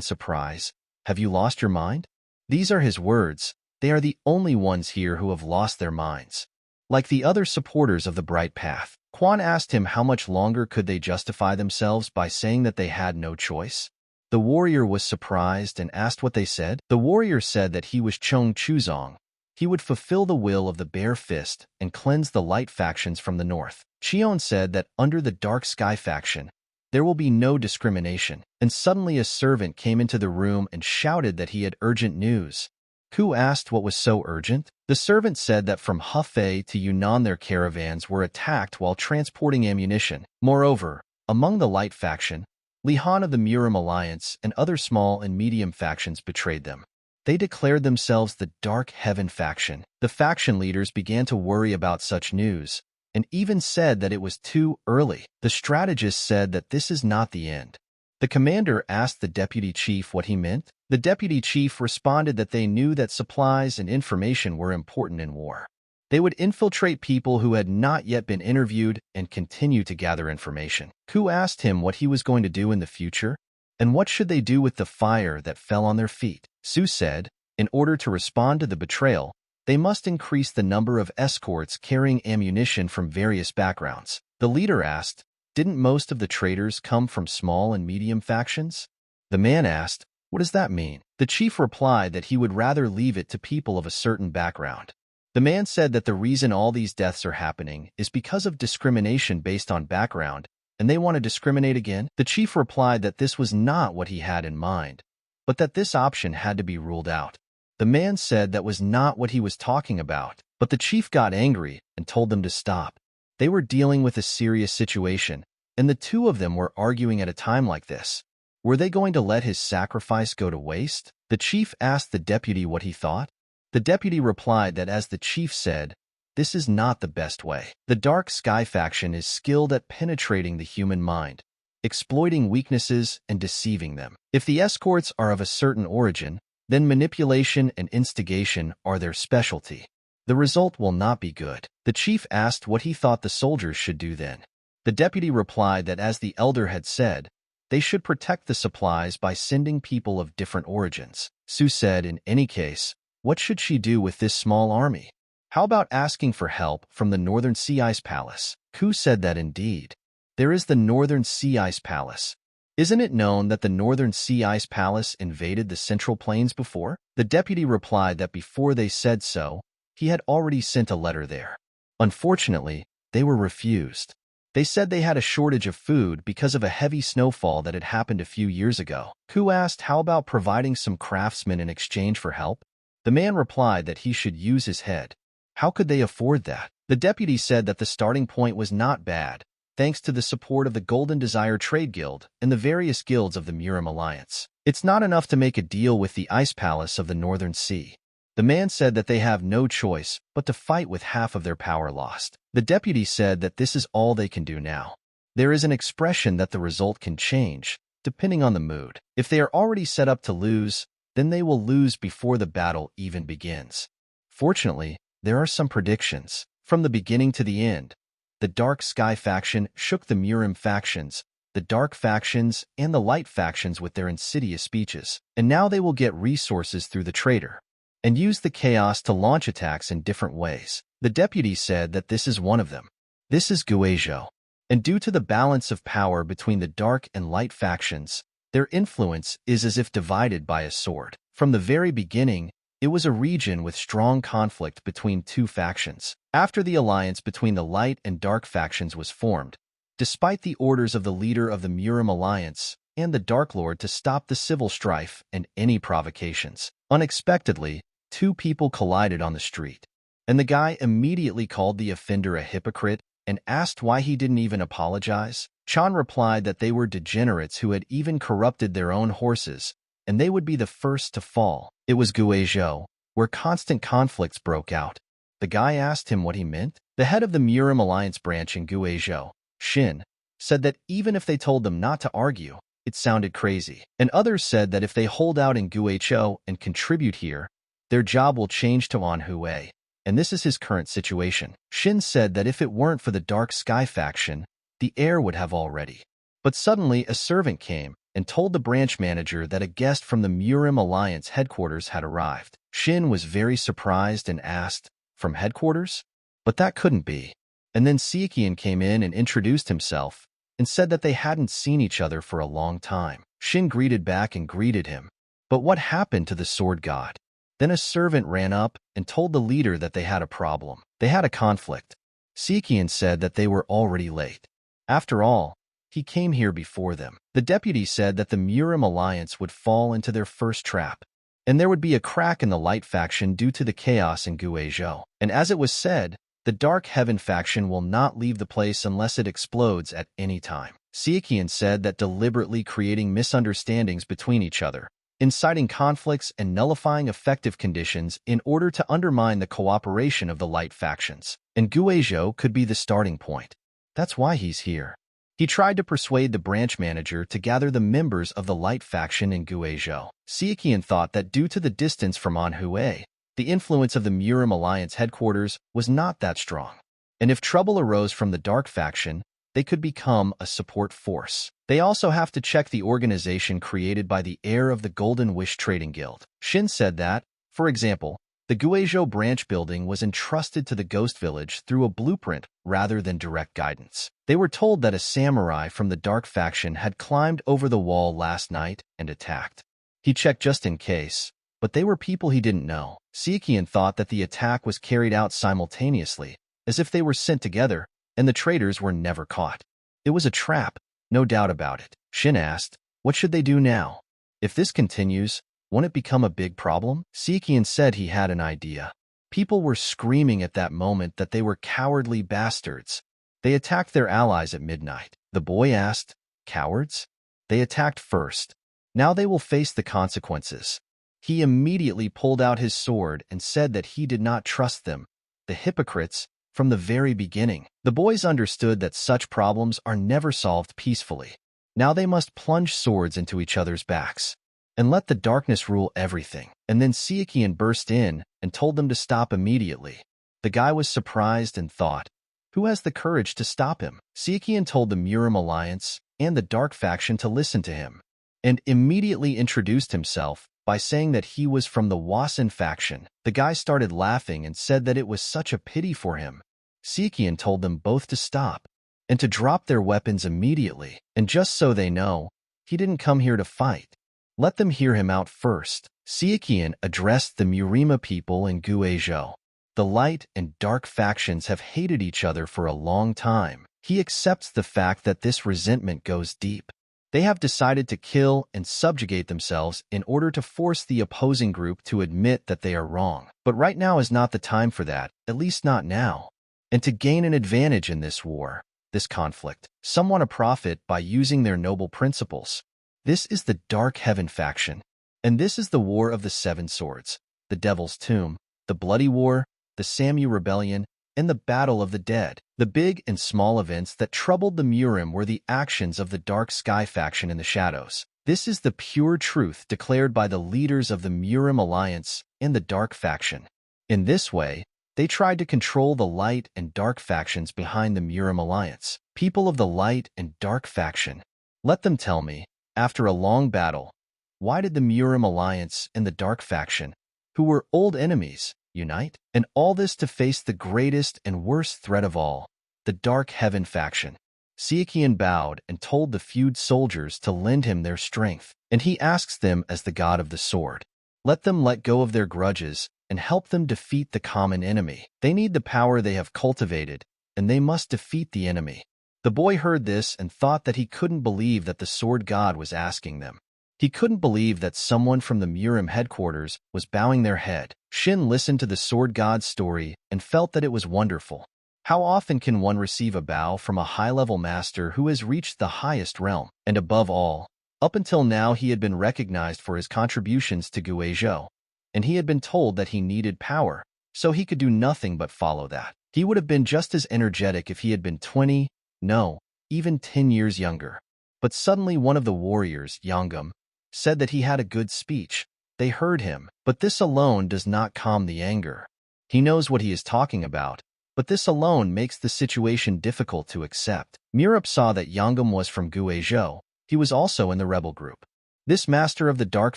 surprise, "Have you lost your mind?" These are his words. They are the only ones here who have lost their minds. Like the other supporters of the Bright Path, Kwang asked him how much longer could they justify themselves by saying that they had no choice. The warrior was surprised and asked what they said. The warrior said that he was Chong Chuzong. He would fulfill the will of the Bare Fist and cleanse the Light factions from the north. Cheon said that under the Dark Sky faction, there will be no discrimination. And suddenly a servant came into the room and shouted that he had urgent news. Ku asked what was so urgent. The servant said that from Hefei to Yunnan their caravans were attacked while transporting ammunition. Moreover, among the Light faction, Li Han of the MURIM alliance and other small and medium factions betrayed them. They declared themselves the Dark Heaven faction. The faction leaders began to worry about such news, and even said that it was too early. The strategist said that this is not the end. The commander asked the deputy chief what he meant. The deputy chief responded that they knew that supplies and information were important in war. They would infiltrate people who had not yet been interviewed and continue to gather information. Ku asked him what he was going to do in the future, and what should they do with the fire that fell on their feet. Su said, in order to respond to the betrayal, they must increase the number of escorts carrying ammunition from various backgrounds. The leader asked, "Didn't most of the traders come from small and medium factions?" The man asked, "What does that mean?" The chief replied that he would rather leave it to people of a certain background. The man said that the reason all these deaths are happening is because of discrimination based on background, and they want to discriminate again. The chief replied that this was not what he had in mind, but that this option had to be ruled out. The man said that was not what he was talking about, but the chief got angry and told them to stop. They were dealing with a serious situation, and the two of them were arguing at a time like this. Were they going to let his sacrifice go to waste? The chief asked the deputy what he thought. The deputy replied that as the chief said, this is not the best way. The Dark Sky faction is skilled at penetrating the human mind, exploiting weaknesses and deceiving them. If the escorts are of a certain origin, then manipulation and instigation are their specialty. The result will not be good. The chief asked what he thought the soldiers should do then. The deputy replied that as the elder had said, they should protect the supplies by sending people of different origins. Su said, in any case, what should she do with this small army? How about asking for help from the Northern Sea Ice Palace? Ku said that indeed. There is the Northern Sea Ice Palace. Isn't it known that the Northern Sea Ice Palace invaded the Central Plains before? The deputy replied that before they said so, he had already sent a letter there. Unfortunately, they were refused. They said they had a shortage of food because of a heavy snowfall that had happened a few years ago. Ku asked how about providing some craftsmen in exchange for help? The man replied that he should use his head. How could they afford that? The deputy said that the starting point was not bad, thanks to the support of the Golden Desire Trade Guild and the various guilds of the MURIM Alliance. It's not enough to make a deal with the Ice Palace of the Northern Sea. The man said that they have no choice but to fight with half of their power lost. The deputy said that this is all they can do now. There is an expression that the result can change, depending on the mood. If they are already set up to lose, then they will lose before the battle even begins. Fortunately, there are some predictions. From the beginning to the end, the Dark Sky faction shook the MURIM factions, the Dark factions, and the Light factions with their insidious speeches. And now they will get resources through the traitor and use the chaos to launch attacks in different ways. The deputy said that this is one of them. This is Guizhou. And due to the balance of power between the Dark and Light factions, their influence is as if divided by a sword. From the very beginning, it was a region with strong conflict between two factions. After the alliance between the Light and Dark factions was formed, despite the orders of the leader of the MURIM Alliance and the Dark Lord to stop the civil strife and any provocations, unexpectedly, two people collided on the street, and the guy immediately called the offender a hypocrite and asked why he didn't even apologize. Chan replied that they were degenerates who had even corrupted their own horses, and they would be the first to fall. It was Guizhou, where constant conflicts broke out. The guy asked him what he meant. The head of the MURIM Alliance branch in Guizhou, Shin, said that even if they told them not to argue, it sounded crazy. And others said that if they hold out in Guizhou and contribute here, their job will change to Anhui. And this is his current situation. Shin said that if it weren't for the Dark Sky faction, the heir would have already. But suddenly a servant came and told the branch manager that a guest from the MURIM Alliance headquarters had arrived. Shin was very surprised and asked, "From headquarters?" But that couldn't be. And then Sichuan came in and introduced himself and said that they hadn't seen each other for a long time. Shin greeted back and greeted him. But what happened to the sword god? Then a servant ran up and told the leader that they had a problem. They had a conflict. Sichuan said that they were already late. After all, he came here before them. The deputy said that the MURIM Alliance would fall into their first trap, and there would be a crack in the Light faction due to the chaos in Guizhou. And as it was said, the Dark Heaven faction will not leave the place unless it explodes at any time. Sichuan said that deliberately creating misunderstandings between each other, inciting conflicts and nullifying effective conditions in order to undermine the cooperation of the Light factions. And Guizhou could be the starting point. That's why he's here. He tried to persuade the branch manager to gather the members of the Light faction in Guizhou. Sichuan thought that due to the distance from Anhui, the influence of the MURIM Alliance headquarters was not that strong. And if trouble arose from the Dark faction, they could become a support force. They also have to check the organization created by the heir of the Golden Wish Trading Guild. Shin said that, for example, The Guizhou branch building was entrusted to the Ghost Village through a blueprint rather than direct guidance. They were told that a samurai from the Dark faction had climbed over the wall last night and attacked. He checked just in case, but they were people he didn't know. Sichuan thought that the attack was carried out simultaneously, as if they were sent together, and the traitors were never caught. It was a trap, no doubt about it. Shin asked, what should they do now? If this continues, won't it become a big problem? Sichuan said he had an idea. People were screaming at that moment that they were cowardly bastards. They attacked their allies at midnight. The boy asked, cowards? They attacked first. Now they will face the consequences. He immediately pulled out his sword and said that he did not trust them, the hypocrites, from the very beginning. The boys understood that such problems are never solved peacefully. Now they must plunge swords into each other's backs and let the darkness rule everything. And then Sichuan burst in and told them to stop immediately. The guy was surprised and thought, who has the courage to stop him? Sichuan told the MURIM Alliance and the Dark faction to listen to him, and immediately introduced himself by saying that he was from the Wasan faction. The guy started laughing and said that it was such a pity for him. Sichuan told them both to stop and to drop their weapons immediately. And just so they know, he didn't come here to fight. Let them hear him out first. Sichuan addressed the MURIM people in Guizhou. The light and dark factions have hated each other for a long time. He accepts the fact that this resentment goes deep. They have decided to kill and subjugate themselves in order to force the opposing group to admit that they are wrong. But right now is not the time for that, at least not now. And to gain an advantage in this war, this conflict, some want to profit by using their noble principles. This is the Dark Heaven faction, and this is the War of the Seven Swords, the Devil's Tomb, the Bloody War, the Samu Rebellion, and the Battle of the Dead. The big and small events that troubled the MURIM were the actions of the Dark Sky faction in the shadows. This is the pure truth declared by the leaders of the MURIM Alliance and the Dark faction. In this way, they tried to control the light and dark factions behind the MURIM Alliance. People of the light and dark faction, let them tell me, after a long battle, why did the MURIM Alliance and the Dark faction, who were old enemies, unite? And all this to face the greatest and worst threat of all, the Dark Heaven faction. Sichuan bowed and told the feud soldiers to lend him their strength, and he asks them as the god of the sword. Let them let go of their grudges and help them defeat the common enemy. They need the power they have cultivated, and they must defeat the enemy. The boy heard this and thought that he couldn't believe that the sword god was asking them. He couldn't believe that someone from the MURIM headquarters was bowing their head. Shin listened to the sword god's story and felt that it was wonderful. How often can one receive a bow from a high-level master who has reached the highest realm? And above all, up until now he had been recognized for his contributions to Guizhou, and he had been told that he needed power, so he could do nothing but follow that. He would have been just as energetic if he had been 20, no, even 10 years younger. But suddenly one of the warriors, Yangam, said that he had a good speech. They heard him, but this alone does not calm the anger. He knows what he is talking about, but this alone makes the situation difficult to accept. MURIM saw that Yangam was from Guizhou. He was also in the rebel group. This master of the dark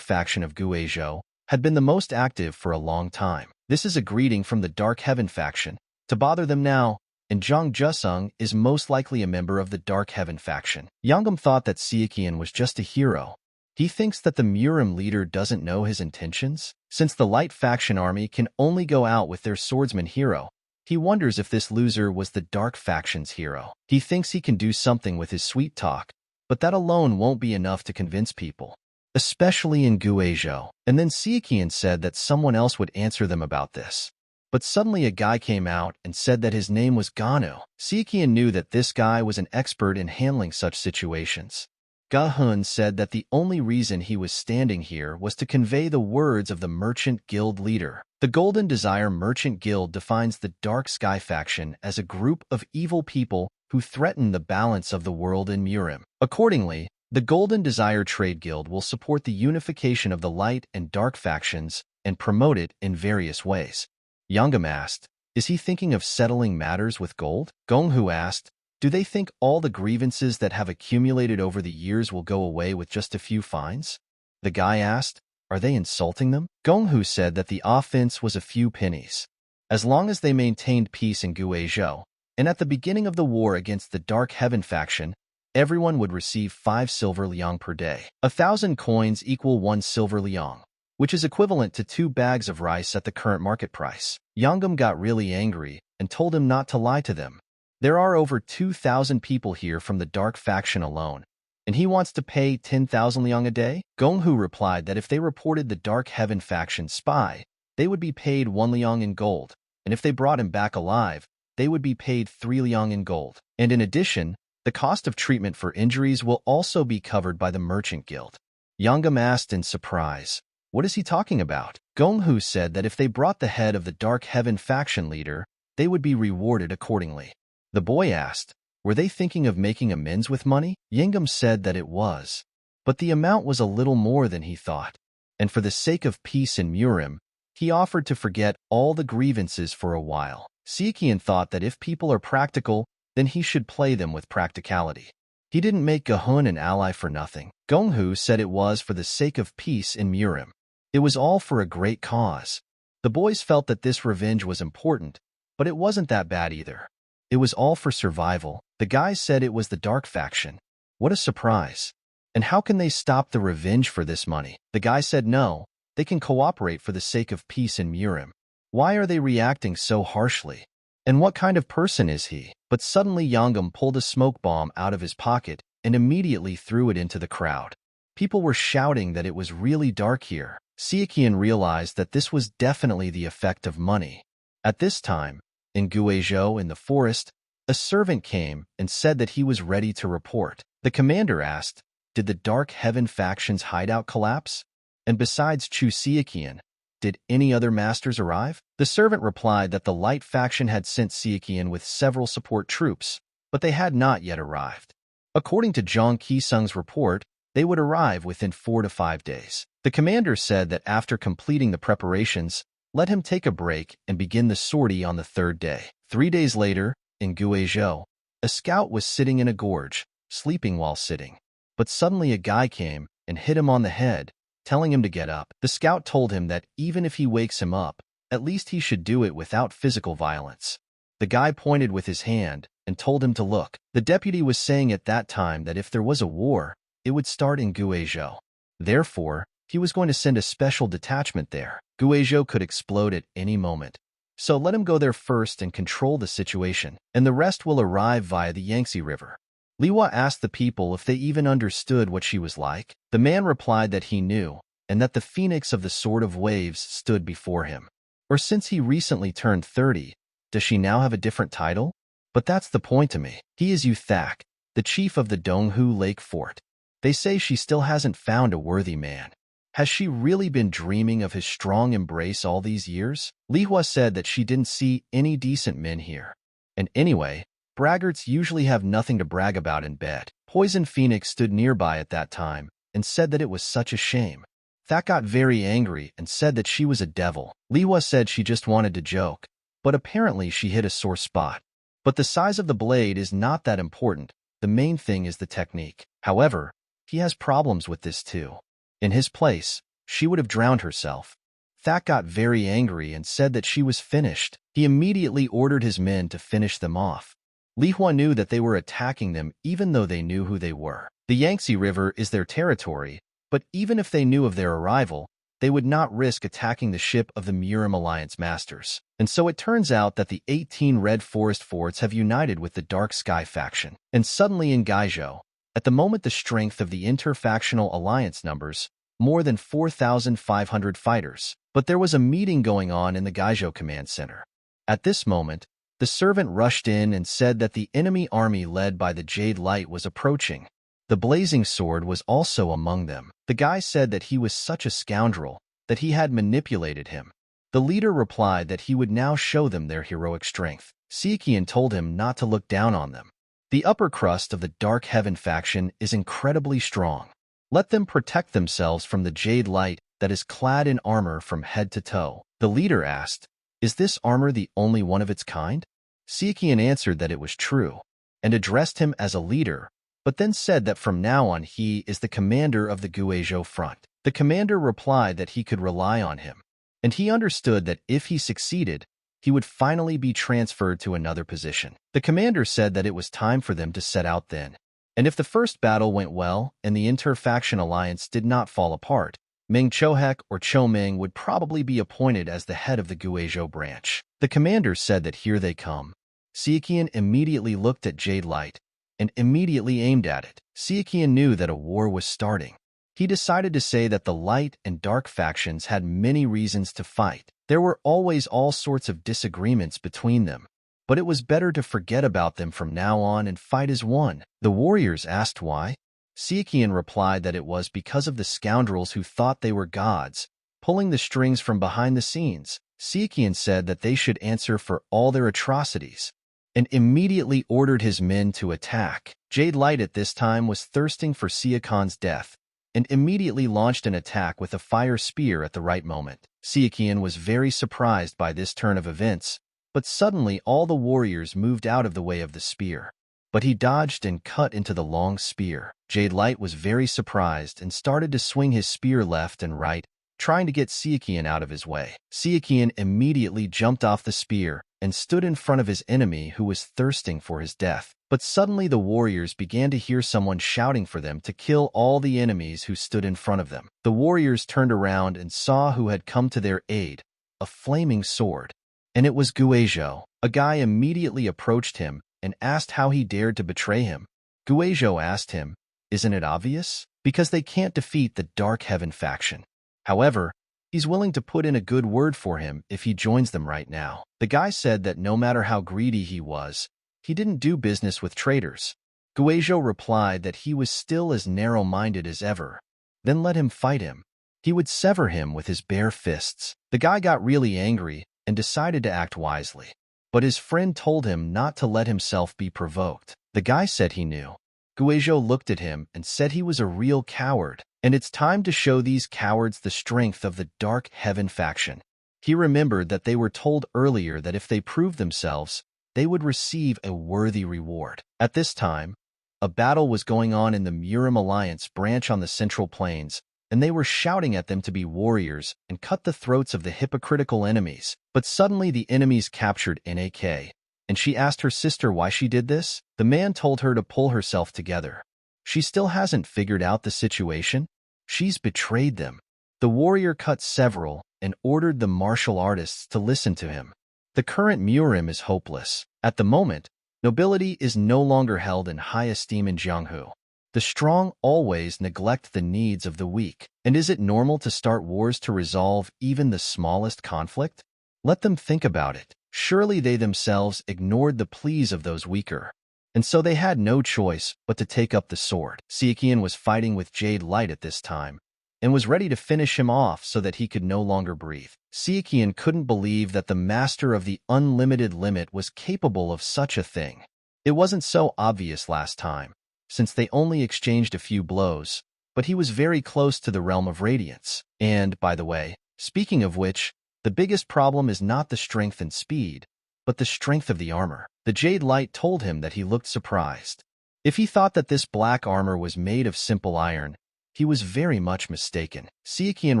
faction of Guizhou had been the most active for a long time. This is a greeting from the Dark Heaven faction. To bother them now, and Zhang Jusung is most likely a member of the Dark Heaven faction. Yangam thought that Sichuan was just a hero. He thinks that the MURIM leader doesn't know his intentions. Since the Light faction army can only go out with their swordsman hero, he wonders if this loser was the Dark faction's hero. He thinks he can do something with his sweet talk, but that alone won't be enough to convince people, especially in Guizhou. And then Sichuan said that someone else would answer them about this. But suddenly a guy came out and said that his name was Ganu. Sichuan knew that this guy was an expert in handling such situations. Gahun said that the only reason he was standing here was to convey the words of the Merchant Guild leader. The Golden Desire Merchant Guild defines the Dark Sky faction as a group of evil people who threaten the balance of the world in MURIM. Accordingly, the Golden Desire Trade Guild will support the unification of the Light and Dark factions and promote it in various ways. Yangam asked, is he thinking of settling matters with gold? Gonghu asked, do they think all the grievances that have accumulated over the years will go away with just a few fines? The guy asked, Are they insulting them? Gonghu said that the offense was a few pennies. As long as they maintained peace in Guizhou, and at the beginning of the war against the Dark Heaven faction, everyone would receive 5 silver liang per day. 1,000 coins equal 1 silver liang, which is equivalent to 2 bags of rice at the current market price. Yanggam got really angry and told him not to lie to them. There are over 2,000 people here from the Dark faction alone, and he wants to pay 10,000 liang a day? Gonghu replied that if they reported the Dark Heaven faction spy, they would be paid 1 liang in gold, and if they brought him back alive, they would be paid 3 liang in gold. And in addition, the cost of treatment for injuries will also be covered by the Merchant Guild. Yanggam asked in surprise, "What is he talking about?" Gonghu said that if they brought the head of the Dark Heaven faction leader, they would be rewarded accordingly. The boy asked, were they thinking of making amends with money? Yanggam said that it was, but the amount was a little more than he thought, and for the sake of peace in MURIM, he offered to forget all the grievances for a while. Sichuan thought that if people are practical, then he should play them with practicality. He didn't make Gahun an ally for nothing. Gonghu said it was for the sake of peace in MURIM. It was all for a great cause. The boys felt that this revenge was important, but it wasn't that bad either. It was all for survival. The guys said it was the Dark faction. What a surprise. And how can they stop the revenge for this money? The guy said no, they can cooperate for the sake of peace in MURIM. Why are they reacting so harshly? And what kind of person is he? But suddenly Yanggam pulled a smoke bomb out of his pocket and immediately threw it into the crowd. People were shouting that it was really dark here. Sichuan realized that this was definitely the effect of money. At this time, in Guizhou in the forest, a servant came and said that he was ready to report. The commander asked, did the Dark Heaven faction's hideout collapse? And besides Chu Sichuan, did any other masters arrive? The servant replied that the Light faction had sent Sichuan with several support troops, but they had not yet arrived. According to Zhang Qiseng's report, they would arrive within 4 to 5 days. The commander said that after completing the preparations, let him take a break and begin the sortie on the 3rd day. 3 days later, in Guizhou, a scout was sitting in a gorge, sleeping while sitting. But suddenly a guy came and hit him on the head, telling him to get up. The scout told him that even if he wakes him up, at least he should do it without physical violence. The guy pointed with his hand and told him to look. The deputy was saying at that time that if there was a war, it would start in Guizhou. Therefore, he was going to send a special detachment there. Guizhou could explode at any moment. So let him go there first and control the situation, and the rest will arrive via the Yangtze River. Liwa asked the people if they even understood what she was like. The man replied that he knew, and that the Phoenix of the Sword of Waves stood before him. Or since he recently turned 30, does she now have a different title? But that's the point to me. He is Yuthak, the chief of the Donghu Lake Fort. They say she still hasn't found a worthy man. Has she really been dreaming of his strong embrace all these years? Lihua said that she didn't see any decent men here. And anyway, braggarts usually have nothing to brag about in bed. Poison Phoenix stood nearby at that time and said that it was such a shame. That got very angry and said that she was a devil. Lihua said she just wanted to joke, but apparently she hit a sore spot. But the size of the blade is not that important. The main thing is the technique. However, he has problems with this too. In his place, she would have drowned herself. Thak got very angry and said that she was finished. He immediately ordered his men to finish them off. Lihua knew that they were attacking them even though they knew who they were. The Yangtze River is their territory, but even if they knew of their arrival, they would not risk attacking the ship of the MURIM Alliance Masters. And so it turns out that the 18 Red Forest forts have united with the Dark Sky faction. And suddenly in Guizhou, at the moment the strength of the inter-factional alliance numbers, more than 4,500 fighters. But there was a meeting going on in the Guizhou Command Center. At this moment, the servant rushed in and said that the enemy army led by the Jade Light was approaching. The Blazing Sword was also among them. The guy said that he was such a scoundrel, that he had manipulated him. The leader replied that he would now show them their heroic strength. Sichuan told him not to look down on them. The upper crust of the Dark Heaven faction is incredibly strong. Let them protect themselves from the Jade Light that is clad in armor from head to toe. The leader asked, is this armor the only one of its kind? Sichuan answered that it was true, and addressed him as a leader, but then said that from now on he is the commander of the Guizhou front. The commander replied that he could rely on him, and he understood that if he succeeded, he would finally be transferred to another position. The commander said that it was time for them to set out then, and if the first battle went well and the inter-faction alliance did not fall apart, Meng Chohek or Cho Meng would probably be appointed as the head of the Guizhou branch. The commander said that here they come. Sichuan immediately looked at Jade Light and immediately aimed at it. Sichuan knew that a war was starting. He decided to say that the light and dark factions had many reasons to fight. There were always all sorts of disagreements between them, but it was better to forget about them from now on and fight as one. The warriors asked why. Sichuan replied that it was because of the scoundrels who thought they were gods, pulling the strings from behind the scenes. Sichuan said that they should answer for all their atrocities, and immediately ordered his men to attack. Jade Light at this time was thirsting for Sichuan's death, and immediately launched an attack with a fire spear at the right moment. Sichuan was very surprised by this turn of events, but suddenly all the warriors moved out of the way of the spear. But he dodged and cut into the long spear. Jade Light was very surprised and started to swing his spear left and right, trying to get Sichuan out of his way. Sichuan immediately jumped off the spear and stood in front of his enemy who was thirsting for his death. But suddenly the warriors began to hear someone shouting for them to kill all the enemies who stood in front of them. The warriors turned around and saw who had come to their aid, a flaming sword. And it was Guizhou. A guy immediately approached him and asked how he dared to betray him. Guizhou asked him, "Isn't it obvious? Because they can't defeat the Dark Heaven faction. However, he's willing to put in a good word for him if he joins them right now." The guy said that no matter how greedy he was, he didn't do business with traitors. Guizhou replied that he was still as narrow-minded as ever. Then let him fight him. He would sever him with his bare fists. The guy got really angry and decided to act wisely, but his friend told him not to let himself be provoked. The guy said he knew. Guizhou looked at him and said he was a real coward, and it's time to show these cowards the strength of the Dark Heaven faction. He remembered that they were told earlier that if they proved themselves, they would receive a worthy reward. At this time, a battle was going on in the MURIM Alliance branch on the Central Plains, and they were shouting at them to be warriors and cut the throats of the hypocritical enemies. But suddenly the enemies captured NAK, and she asked her sister why she did this. The man told her to pull herself together. She still hasn't figured out the situation. She's betrayed them. The warrior cut several and ordered the martial artists to listen to him. The current MURIM is hopeless. At the moment, nobility is no longer held in high esteem in Jianghu. The strong always neglect the needs of the weak. And is it normal to start wars to resolve even the smallest conflict? Let them think about it. Surely they themselves ignored the pleas of those weaker, and so they had no choice but to take up the sword. Sichuan was fighting with Jade Light at this time, and was ready to finish him off so that he could no longer breathe. Sichuan couldn't believe that the master of the unlimited limit was capable of such a thing. It wasn't so obvious last time, since they only exchanged a few blows, but he was very close to the realm of radiance. And, by the way, speaking of which, the biggest problem is not the strength and speed, but the strength of the armor. The Jade Light told him that he looked surprised. If he thought that this black armor was made of simple iron, he was very much mistaken. Sichuan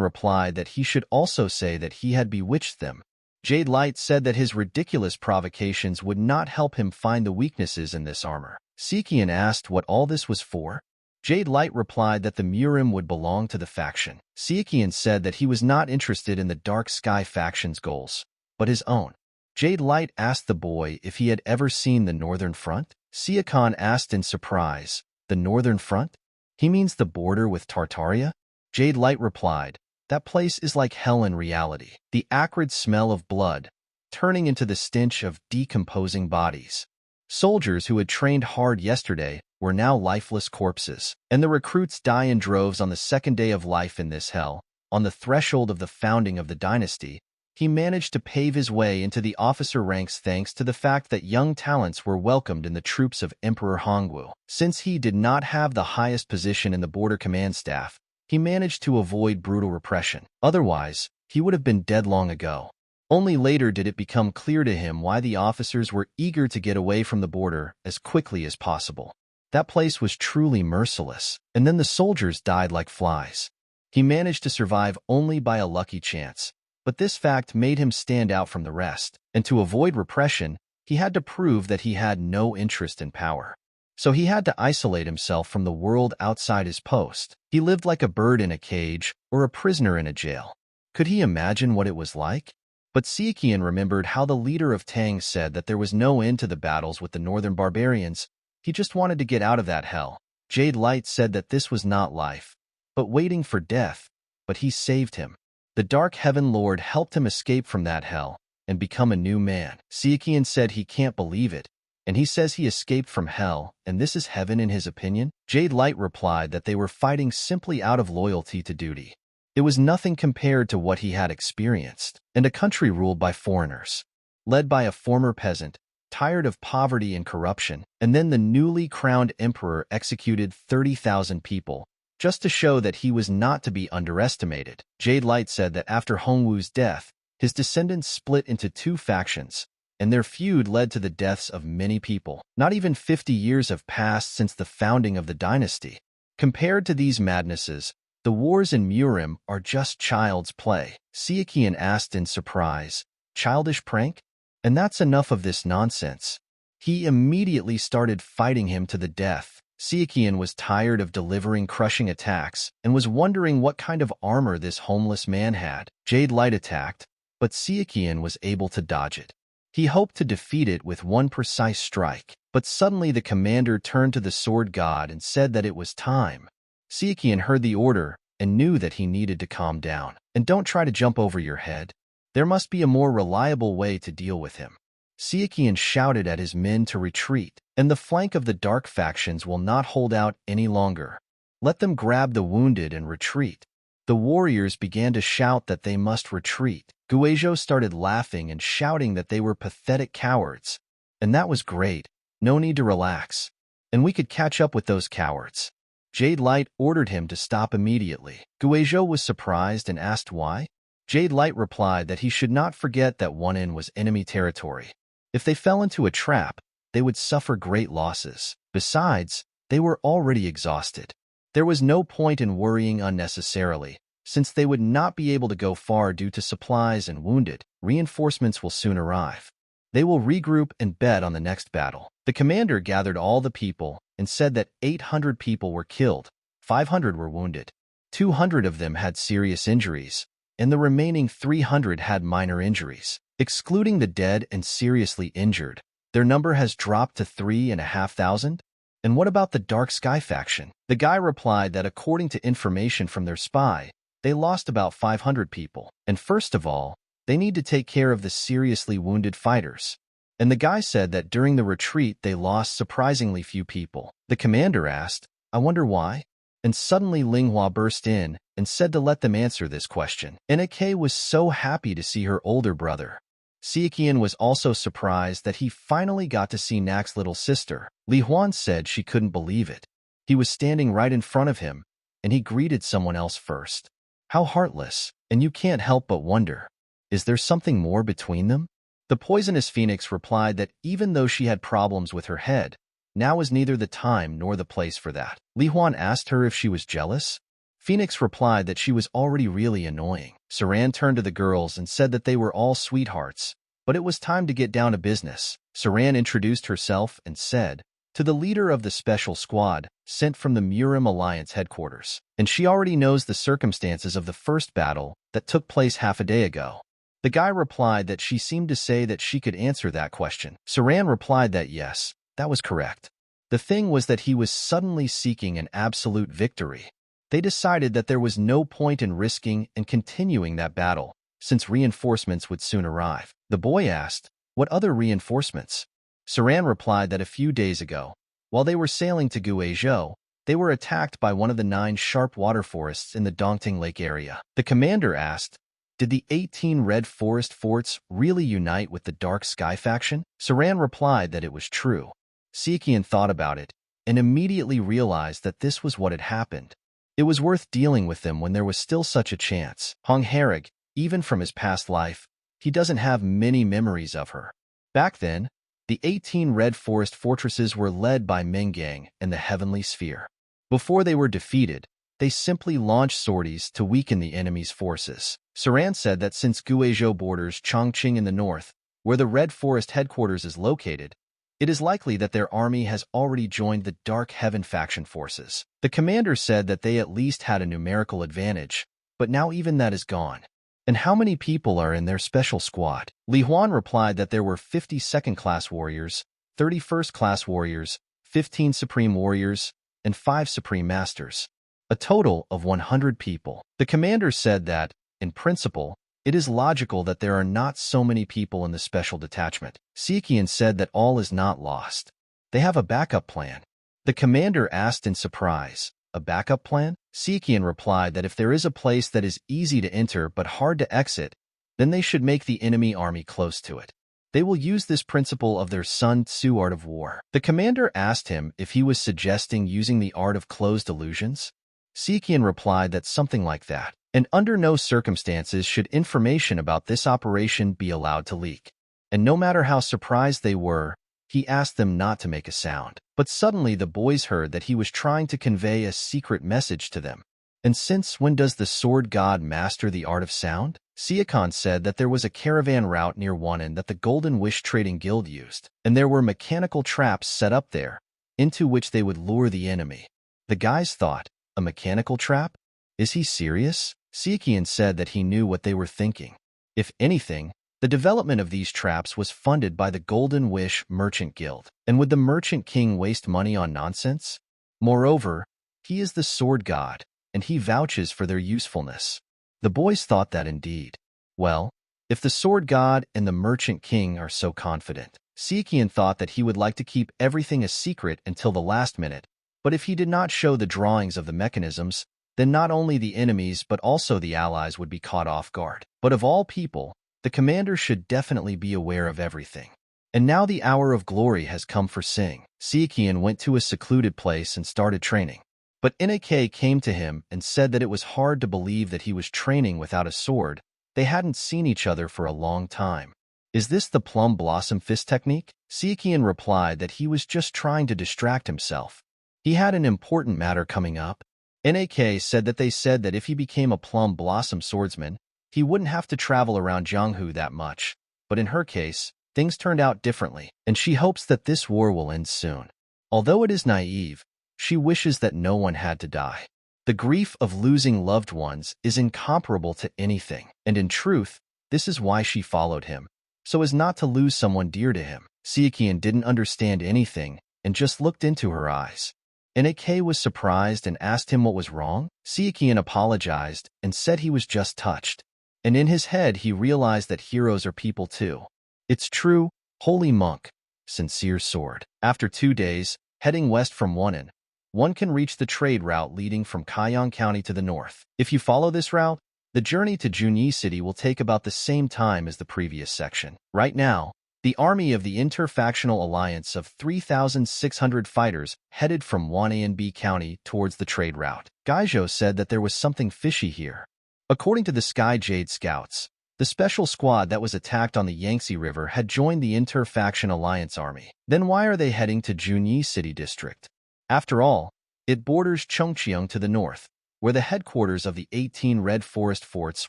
replied that he should also say that he had bewitched them. Jade Light said that his ridiculous provocations would not help him find the weaknesses in this armor. Sichuan asked what all this was for. Jade Light replied that the MURIM would belong to the faction. Sichuan said that he was not interested in the Dark Sky faction's goals, but his own. Jade Light asked the boy if he had ever seen the Northern Front. Sichuan asked in surprise, "The Northern Front? He means the border with Tartaria?" Jade Light replied, "That place is like hell in reality. The acrid smell of blood, turning into the stench of decomposing bodies. Soldiers who had trained hard yesterday were now lifeless corpses, and the recruits die in droves on the second day of life in this hell. On the threshold of the founding of the dynasty, he managed to pave his way into the officer ranks thanks to the fact that young talents were welcomed in the troops of Emperor Hongwu. Since he did not have the highest position in the border command staff, he managed to avoid brutal repression. Otherwise, he would have been dead long ago. Only later did it become clear to him why the officers were eager to get away from the border as quickly as possible. That place was truly merciless, and then the soldiers died like flies. He managed to survive only by a lucky chance, but this fact made him stand out from the rest, and to avoid repression, he had to prove that he had no interest in power. So he had to isolate himself from the world outside his post. He lived like a bird in a cage or a prisoner in a jail. Could he imagine what it was like? But Sichuan remembered how the leader of Tang said that there was no end to the battles with the northern barbarians. He just wanted to get out of that hell. Jade Light said that this was not life, but waiting for death, but he saved him. The Dark Heaven Lord helped him escape from that hell and become a new man. Sichuan said he can't believe it, and he says he escaped from hell, and this is heaven in his opinion? Jade Light replied that they were fighting simply out of loyalty to duty. It was nothing compared to what he had experienced, and a country ruled by foreigners, led by a former peasant, tired of poverty and corruption, and then the newly crowned emperor executed 30,000 people, just to show that he was not to be underestimated. Jade Light said that after Hongwu's death, his descendants split into two factions, and their feud led to the deaths of many people. Not even 50 years have passed since the founding of the dynasty. Compared to these madnesses, the wars in MURIM are just child's play. Sichuan asked in surprise, "Childish prank? And that's enough of this nonsense." He immediately started fighting him to the death. Sichuan was tired of delivering crushing attacks and was wondering what kind of armor this homeless man had. Jade Light attacked, but Sichuan was able to dodge it. He hoped to defeat it with one precise strike, but suddenly the commander turned to the sword god and said that it was time. Sichuan heard the order and knew that he needed to calm down. And don't try to jump over your head. There must be a more reliable way to deal with him. Sichuan shouted at his men to retreat, and the flank of the dark factions will not hold out any longer. Let them grab the wounded and retreat. The warriors began to shout that they must retreat. Guizhou started laughing and shouting that they were pathetic cowards. And that was great. No need to relax. And we could catch up with those cowards. Jade Light ordered him to stop immediately. Guizhou was surprised and asked why. Jade Light replied that he should not forget that one end was enemy territory. If they fell into a trap, they would suffer great losses. Besides, they were already exhausted. There was no point in worrying unnecessarily, since they would not be able to go far due to supplies and wounded. Reinforcements will soon arrive. They will regroup and bet on the next battle. The commander gathered all the people and said that 800 people were killed, 500 were wounded, 200 of them had serious injuries, and the remaining 300 had minor injuries. Excluding the dead and seriously injured, their number has dropped to 3,500? And what about the Dark Sky faction? The guy replied that according to information from their spy, they lost about 500 people. And first of all, they need to take care of the seriously wounded fighters. And the guy said that during the retreat they lost surprisingly few people. The commander asked, "I wonder why?" And suddenly Linghua burst in and said to let them answer this question. NK was so happy to see her older brother. Sichuan was also surprised that he finally got to see Nak's little sister. Li Huan said she couldn't believe it. He was standing right in front of him, and he greeted someone else first. How heartless, and you can't help but wonder, is there something more between them? The poisonous phoenix replied that even though she had problems with her head, now was neither the time nor the place for that. Li Huan asked her if she was jealous. Phoenix replied that she was already really annoying. Saran turned to the girls and said that they were all sweethearts, but it was time to get down to business. Saran introduced herself and said, to the leader of the special squad sent from the MURIM Alliance headquarters, and she already knows the circumstances of the first battle that took place half a day ago. The guy replied that she seemed to say that she could answer that question. Saran replied that yes, that was correct. The thing was that he was suddenly seeking an absolute victory. They decided that there was no point in risking and continuing that battle, since reinforcements would soon arrive. The boy asked, what other reinforcements? Saran replied that a few days ago, while they were sailing to Guizhou, they were attacked by one of the 9 sharp water forests in the Dongting Lake area. The commander asked, did the 18 red forest forts really unite with the Dark Sky faction? Saran replied that it was true. Sichuan thought about it and immediately realized that this was what had happened. It was worth dealing with them when there was still such a chance. Hong Herrig, even from his past life, he doesn't have many memories of her. Back then, the 18 red forest fortresses were led by Mengang and the Heavenly Sphere. Before they were defeated, they simply launch sorties to weaken the enemy's forces. Saran said that since Guizhou borders Chongqing in the north, where the Red Forest headquarters is located, it is likely that their army has already joined the Dark Heaven faction forces. The commander said that they at least had a numerical advantage, but now even that is gone. And how many people are in their special squad? Li Huan replied that there were 50 second-class warriors, 30 first-class warriors, 15 supreme warriors, and 5 supreme masters. A total of 100 people. The commander said that, in principle, it is logical that there are not so many people in the special detachment. Sichuan said that all is not lost. They have a backup plan. The commander asked in surprise, a backup plan? Sichuan replied that if there is a place that is easy to enter but hard to exit, then they should make the enemy army close to it. They will use this principle of their Sun Tzu art of war. The commander asked him if he was suggesting using the art of closed illusions. Sichuan replied that something like that. And under no circumstances should information about this operation be allowed to leak. And no matter how surprised they were, he asked them not to make a sound. But suddenly the boys heard that he was trying to convey a secret message to them. And since when does the sword god master the art of sound? Sichuan said that there was a caravan route near Wannan that the Golden Wish Trading Guild used, and there were mechanical traps set up there, into which they would lure the enemy. The guys thought, a mechanical trap? Is he serious? Sichuan said that he knew what they were thinking. If anything, the development of these traps was funded by the Golden Wish Merchant Guild. And would the Merchant King waste money on nonsense? Moreover, he is the sword god, and he vouches for their usefulness. The boys thought that indeed. Well, if the sword god and the Merchant King are so confident, Sichuan thought that he would like to keep everything a secret until the last minute, but if he did not show the drawings of the mechanisms, then not only the enemies but also the allies would be caught off guard. But of all people, the commander should definitely be aware of everything. And now the hour of glory has come for Sing. Sichuan went to a secluded place and started training. But Nek came to him and said that it was hard to believe that he was training without a sword. They hadn't seen each other for a long time. Is this the plum blossom fist technique? Sichuan replied that he was just trying to distract himself. He had an important matter coming up. Nek said that if he became a plum blossom swordsman, he wouldn't have to travel around Jianghu that much. But in her case, things turned out differently, and she hopes that this war will end soon. Although it is naive, she wishes that no one had to die. The grief of losing loved ones is incomparable to anything, and in truth, this is why she followed him, so as not to lose someone dear to him. Sichuan didn't understand anything and just looked into her eyes. Nek was surprised and asked him what was wrong. Sichuan apologized and said he was just touched. And in his head he realized that heroes are people too. It's true, holy monk, sincere sword. After 2 days, heading west from Wannan, one can reach the trade route leading from Kaiyang County to the north. If you follow this route, the journey to Junyi City will take about the same time as the previous section. Right now, the army of the Interfactional Alliance of 3,600 fighters headed from Wan'anbi County towards the trade route. Guizhou said that there was something fishy here. According to the Sky Jade Scouts, the special squad that was attacked on the Yangtze River had joined the Interfaction Alliance army. Then why are they heading to Junyi City District? After all, it borders Chongqing to the north, where the headquarters of the 18 Red Forest forts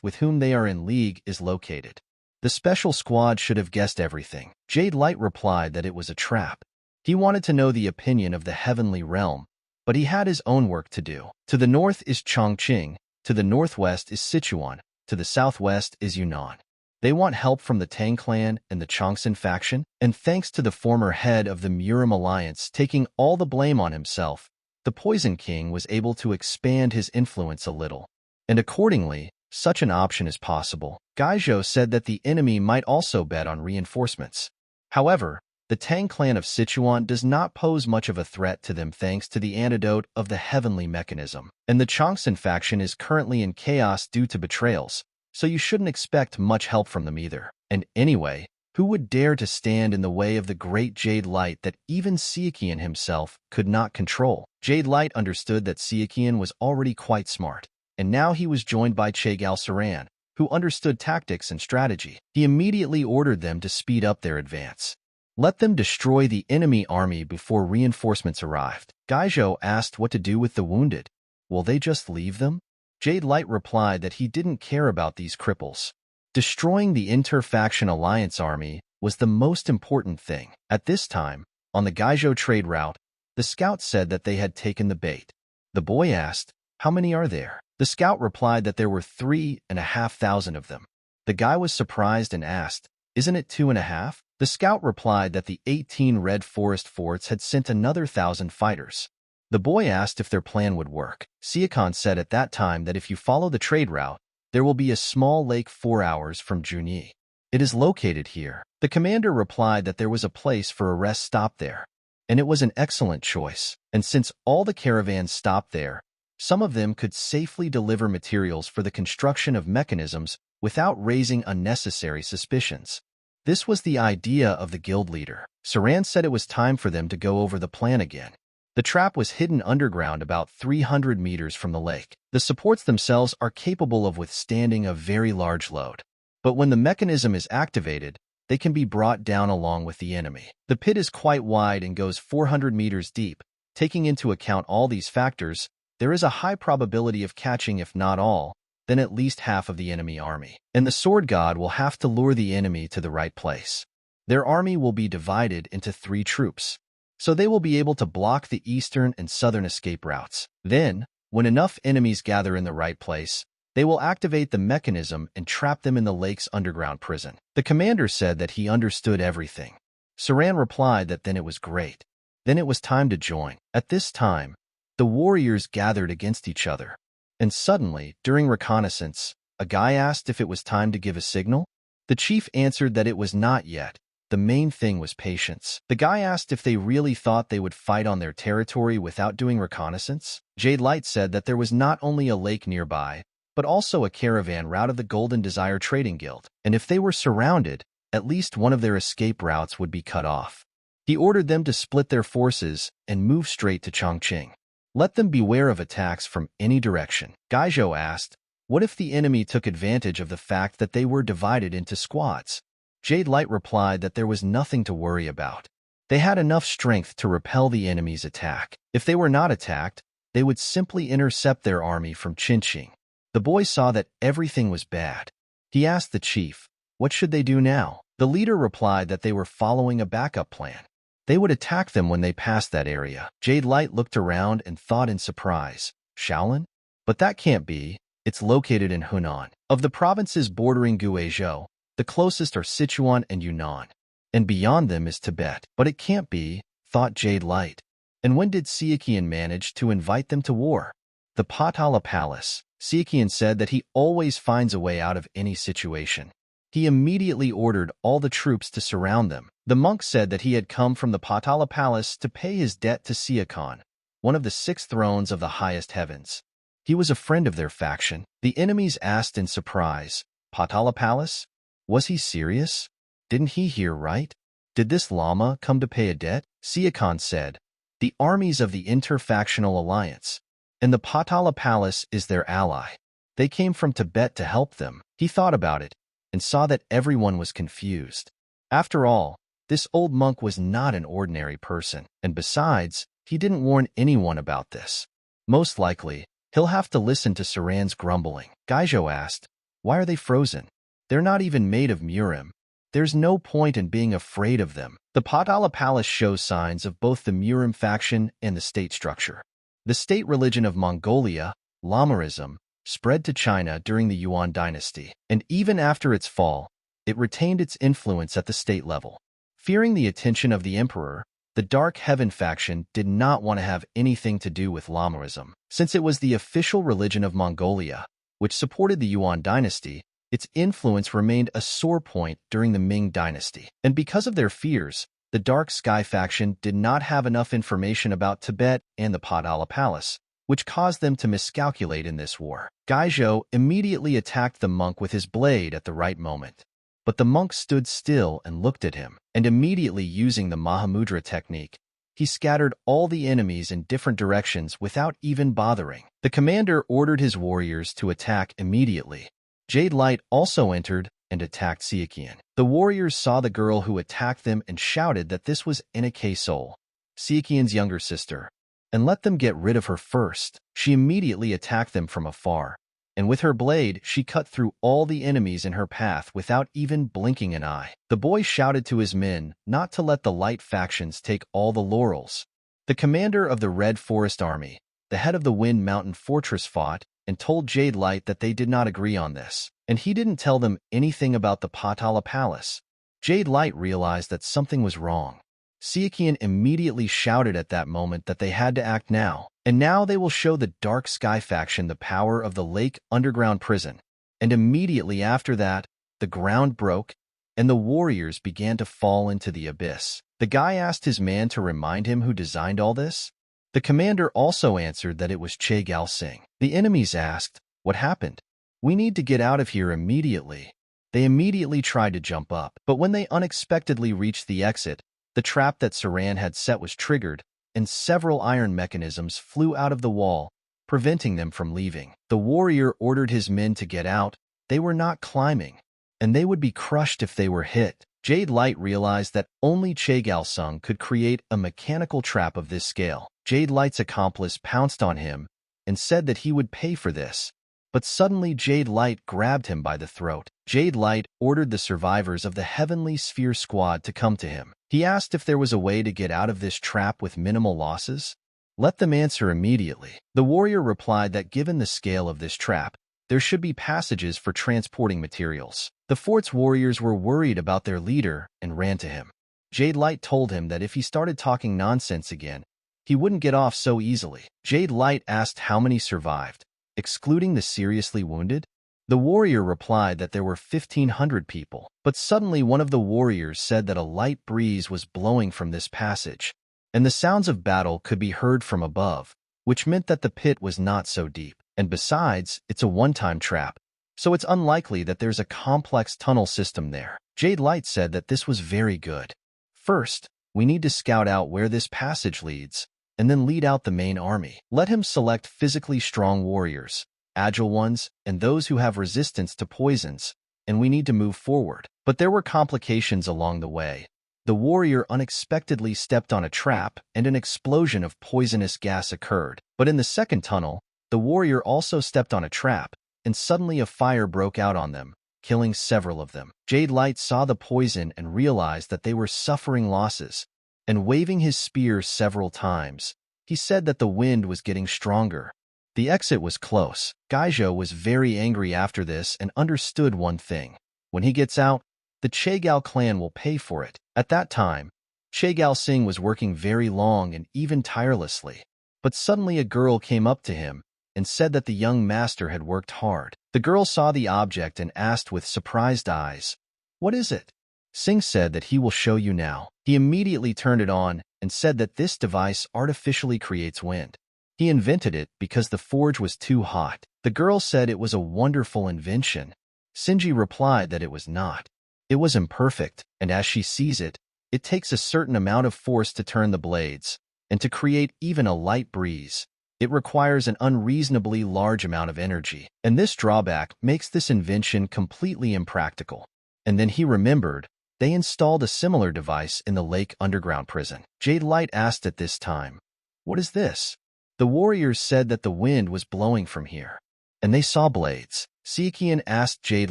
with whom they are in league is located. The special squad should have guessed everything. Jade Light replied that it was a trap. He wanted to know the opinion of the heavenly realm, but he had his own work to do. To the north is Chongqing, to the northwest is Sichuan, to the southwest is Yunnan. They want help from the Tang Clan and the Chongsun faction, and thanks to the former head of the MURIM alliance taking all the blame on himself, the Poison King was able to expand his influence a little. And accordingly, such an option is possible. Guizhou said that the enemy might also bet on reinforcements. However, the Tang Clan of Sichuan does not pose much of a threat to them thanks to the antidote of the heavenly mechanism. And the Chongsun faction is currently in chaos due to betrayals, so you shouldn't expect much help from them either. And anyway, who would dare to stand in the way of the great Jade Light that even Sichuan himself could not control? Jade Light understood that Sichuan was already quite smart, and now he was joined by Chegal Saran, who understood tactics and strategy. He immediately ordered them to speed up their advance. Let them destroy the enemy army before reinforcements arrived. Guizhou asked what to do with the wounded. Will they just leave them? Jade Light replied that he didn't care about these cripples. Destroying the inter-faction alliance army was the most important thing. At this time, on the Gaizhou trade route, the scout said that they had taken the bait. The boy asked, "How many are there?" The scout replied that there were 3,500 of them. The guy was surprised and asked, "Isn't it 2.5?" The scout replied that the 18 Red Forest forts had sent another 1,000 fighters. The boy asked if their plan would work. Sichuan said at that time that if you follow the trade route, there will be a small lake 4 hours from Junyi. It is located here. The commander replied that there was a place for a rest stop there, and it was an excellent choice. And since all the caravans stopped there, some of them could safely deliver materials for the construction of mechanisms without raising unnecessary suspicions. This was the idea of the guild leader. Saran said it was time for them to go over the plan again. The trap was hidden underground about 300 meters from the lake. The supports themselves are capable of withstanding a very large load. But when the mechanism is activated, they can be brought down along with the enemy. The pit is quite wide and goes 400 meters deep. Taking into account all these factors, there is a high probability of catching, if not all, then at least half of the enemy army. And the sword god will have to lure the enemy to the right place. Their army will be divided into 3 troops, so they will be able to block the eastern and southern escape routes. Then, when enough enemies gather in the right place, they will activate the mechanism and trap them in the lake's underground prison. The commander said that he understood everything. Saran replied that then it was great. Then it was time to join. At this time, the warriors gathered against each other. And suddenly, during reconnaissance, a guy asked if it was time to give a signal. The chief answered that it was not yet. The main thing was patience. The guy asked if they really thought they would fight on their territory without doing reconnaissance. Jade Light said that there was not only a lake nearby, but also a caravan route of the Golden Desire Trading Guild. And if they were surrounded, at least one of their escape routes would be cut off. He ordered them to split their forces and move straight to Chongqing. Let them beware of attacks from any direction. Gaizhou asked, what if the enemy took advantage of the fact that they were divided into squads? Jade Light replied that there was nothing to worry about. They had enough strength to repel the enemy's attack. If they were not attacked, they would simply intercept their army from Qinqing. The boy saw that everything was bad. He asked the chief, what should they do now? The leader replied that they were following a backup plan. They would attack them when they passed that area. Jade Light looked around and thought in surprise, Shaolin? But that can't be. It's located in Hunan. Of the provinces bordering Guizhou, the closest are Sichuan and Yunnan, and beyond them is Tibet. But it can't be, thought Jade Light. And when did Sichuan manage to invite them to war? The Patala Palace. Sichuan said that he always finds a way out of any situation. He immediately ordered all the troops to surround them. The monk said that he had come from the Patala Palace to pay his debt to Sichuan, one of the 6 thrones of the highest heavens. He was a friend of their faction. The enemies asked in surprise, Patala Palace? Was he serious? Didn't he hear right? Did this Lama come to pay a debt? Sichuan said, the armies of the interfactional alliance, and the Patala Palace is their ally. They came from Tibet to help them. He thought about it and saw that everyone was confused. After all, this old monk was not an ordinary person, and besides, he didn't warn anyone about this. Most likely, he'll have to listen to Saran's grumbling. Gaizhou asked, why are they frozen? They're not even made of MURIM. There's no point in being afraid of them. The Patala Palace shows signs of both the MURIM faction and the state structure. The state religion of Mongolia, Lamaism, spread to China during the Yuan dynasty, and even after its fall, it retained its influence at the state level. Fearing the attention of the emperor, the Dark Heaven faction did not want to have anything to do with Lamaism. Since it was the official religion of Mongolia, which supported the Yuan dynasty, its influence remained a sore point during the Ming dynasty. And because of their fears, the Dark Sky faction did not have enough information about Tibet and the Patala Palace, which caused them to miscalculate in this war. Gaizhou immediately attacked the monk with his blade at the right moment. But the monk stood still and looked at him, and immediately using the Mahamudra technique, he scattered all the enemies in different directions without even bothering. The commander ordered his warriors to attack immediately. Jade Light also entered and attacked Sichuan. The warriors saw the girl who attacked them and shouted that this was Inake Soul, Sichuan's younger sister, and let them get rid of her first. She immediately attacked them from afar, and with her blade, she cut through all the enemies in her path without even blinking an eye. The boy shouted to his men not to let the light factions take all the laurels. The commander of the Red Forest Army, the head of the Wind Mountain Fortress, fought and told Jade Light that they did not agree on this, and he didn't tell them anything about the Patala Palace. Jade Light realized that something was wrong. Sichuan immediately shouted at that moment that they had to act now, and now they will show the Dark Sky faction the power of the Lake Underground Prison. And immediately after that, the ground broke, and the warriors began to fall into the abyss. The guy asked his man to remind him who designed all this. The commander also answered that it was Che Gal Singh. The enemies asked, "What happened? We need to get out of here immediately." They immediately tried to jump up, but when they unexpectedly reached the exit, the trap that Saran had set was triggered, and several iron mechanisms flew out of the wall, preventing them from leaving. The warrior ordered his men to get out. They were not climbing, and they would be crushed if they were hit. Jade Light realized that only Che Gal Sung could create a mechanical trap of this scale. Jade Light's accomplice pounced on him and said that he would pay for this. But suddenly Jade Light grabbed him by the throat. Jade Light ordered the survivors of the Heavenly Sphere Squad to come to him. He asked if there was a way to get out of this trap with minimal losses. Let them answer immediately. The warrior replied that given the scale of this trap, there should be passages for transporting materials. The fort's warriors were worried about their leader and ran to him. Jade Light told him that if he started talking nonsense again, he wouldn't get off so easily. Jade Light asked how many survived, excluding the seriously wounded. The warrior replied that there were 1,500 people, but suddenly one of the warriors said that a light breeze was blowing from this passage, and the sounds of battle could be heard from above, which meant that the pit was not so deep. And besides, it's a one-time trap, so it's unlikely that there's a complex tunnel system there. Jade Light said that this was very good. First, we need to scout out where this passage leads, and then lead out the main army. Let him select physically strong warriors, agile ones, and those who have resistance to poisons, and we need to move forward. But there were complications along the way. The warrior unexpectedly stepped on a trap, and an explosion of poisonous gas occurred. But in the second tunnel, the warrior also stepped on a trap, and suddenly a fire broke out on them, killing several of them. Jade Light saw the poison and realized that they were suffering losses, and waving his spear several times, he said that the wind was getting stronger. The exit was close. Gaijo was very angry after this and understood one thing. When he gets out, the Che Gal clan will pay for it. At that time, Che Gal Singh was working very long and even tirelessly. But suddenly a girl came up to him and said that the young master had worked hard. The girl saw the object and asked with surprised eyes, "What is it?" Singh said that he will show you now. He immediately turned it on and said that this device artificially creates wind. He invented it because the forge was too hot. The girl said it was a wonderful invention. Sinji replied that it was not. It was imperfect, and as she sees it, it takes a certain amount of force to turn the blades, and to create even a light breeze. It requires an unreasonably large amount of energy, and this drawback makes this invention completely impractical. And then he remembered, they installed a similar device in the Lake Underground Prison. Jade Light asked at this time, "What is this?" The warriors said that the wind was blowing from here, and they saw blades. Sichuan asked Jade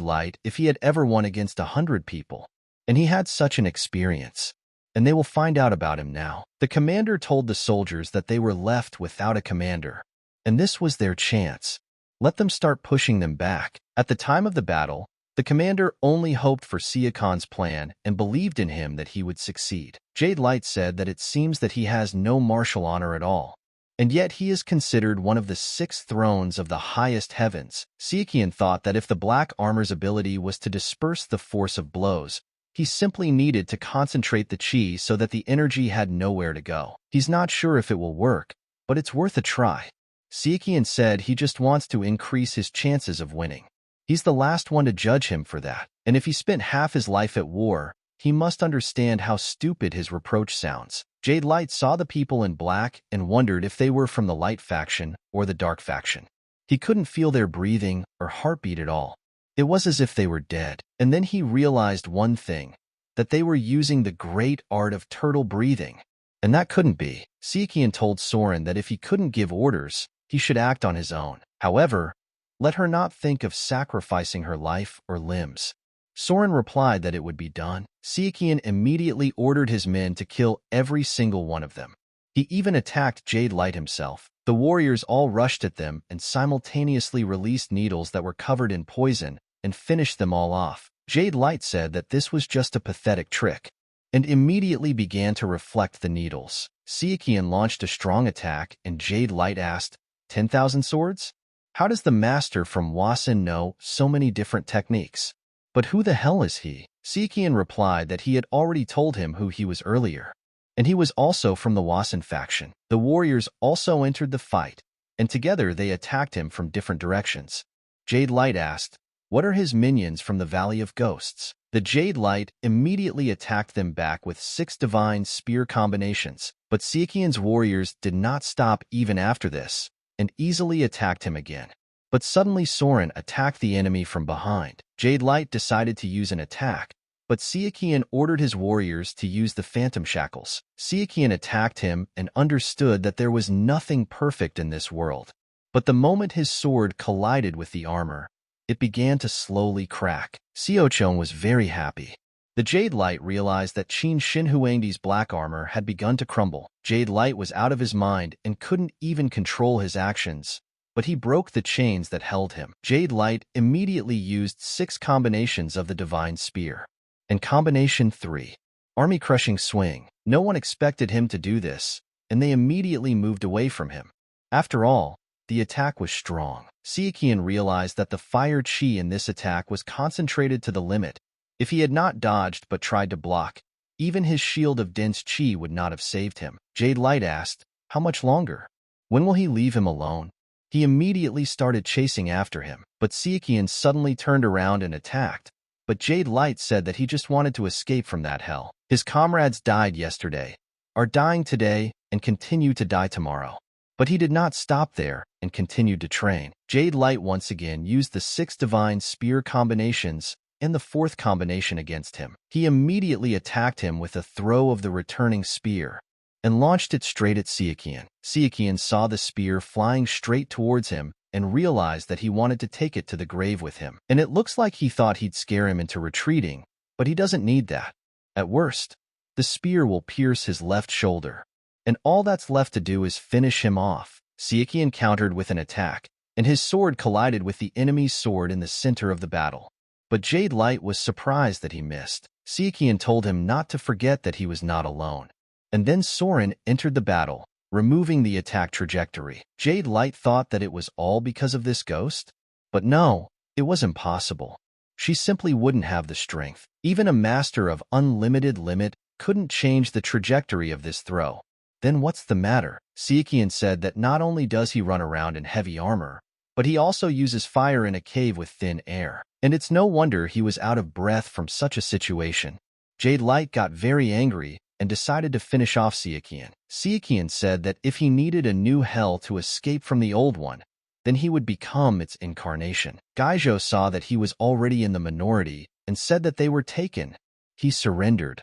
Light if he had ever won against 100 people, and he had such an experience, and they will find out about him now. The commander told the soldiers that they were left without a commander, and this was their chance. Let them start pushing them back. At the time of the battle, the commander only hoped for Siakon's plan and believed in him that he would succeed. Jade Light said that it seems that he has no martial honor at all, and yet he is considered one of the 6 thrones of the highest heavens. Sichuan thought that if the black armor's ability was to disperse the force of blows, he simply needed to concentrate the chi so that the energy had nowhere to go. He's not sure if it will work, but it's worth a try. Sichuan said he just wants to increase his chances of winning. He's the last one to judge him for that, and if he spent half his life at war, he must understand how stupid his reproach sounds. Jade Light saw the people in black and wondered if they were from the light faction or the dark faction. He couldn't feel their breathing or heartbeat at all. It was as if they were dead. And then he realized one thing, that they were using the great art of turtle breathing, And that couldn't be. Sichuan told Soren that if he couldn't give orders, he should act on his own. However, let her not think of sacrificing her life or limbs. Soren replied that it would be done. Sichuan immediately ordered his men to kill every single one of them. He even attacked Jade Light himself. The warriors all rushed at them and simultaneously released needles that were covered in poison and finished them all off. Jade Light said that this was just a pathetic trick and immediately began to reflect the needles. Sichuan launched a strong attack and Jade Light asked, 10,000 swords? How does the master from Wasen know so many different techniques? But who the hell is he? Sichuan replied that he had already told him who he was earlier, and he was also from the Wasen faction. The warriors also entered the fight, and together they attacked him from different directions. Jade Light asked, what are his minions from the Valley of Ghosts? The Jade Light immediately attacked them back with 6 divine spear combinations, but Sichuan's warriors did not stop even after this, and easily attacked him again. But suddenly Soren attacked the enemy from behind. Jade Light decided to use an attack, but Sichuan ordered his warriors to use the Phantom Shackles. Sichuan attacked him and understood that there was nothing perfect in this world. But the moment his sword collided with the armor, it began to slowly crack. Siochon was very happy. The Jade Light realized that Qin Shinhuangdi's black armor had begun to crumble. Jade Light was out of his mind and couldn't even control his actions, but he broke the chains that held him. Jade Light immediately used 6 combinations of the Divine Spear. And Combination 3, Army Crushing Swing. No one expected him to do this, and they immediately moved away from him. After all, the attack was strong. Sichuan realized that the fire chi in this attack was concentrated to the limit. If he had not dodged but tried to block, even his shield of dense chi would not have saved him. Jade Light asked, how much longer? When will he leave him alone? He immediately started chasing after him, but Sichuan suddenly turned around and attacked. But Jade Light said that he just wanted to escape from that hell. His comrades died yesterday, are dying today, and continue to die tomorrow. But he did not stop there and continued to train. Jade Light once again used the 6 divine spear combinations and the 4th combination against him. He immediately attacked him with a throw of the returning spear and launched it straight at Sichuan. Sichuan saw the spear flying straight towards him and realized that he wanted to take it to the grave with him. And it looks like he thought he'd scare him into retreating, but he doesn't need that. At worst, the spear will pierce his left shoulder, and all that's left to do is finish him off. Sichuan countered with an attack, and his sword collided with the enemy's sword in the center of the battle. But Jade Light was surprised that he missed. Sichuan told him not to forget that he was not alone. And then Soren entered the battle, removing the attack trajectory. Jade Light thought that it was all because of this ghost, but no, it was impossible. She simply wouldn't have the strength. Even a master of unlimited limit couldn't change the trajectory of this throw. Then what's the matter? Sichuan said that not only does he run around in heavy armor, but he also uses fire in a cave with thin air. And it's no wonder he was out of breath from such a situation. Jade Light got very angry and decided to finish off Sichuan. Sichuan said that if he needed a new hell to escape from the old one, then he would become its incarnation. Gaizhou saw that he was already in the minority and said that they were taken. He surrendered.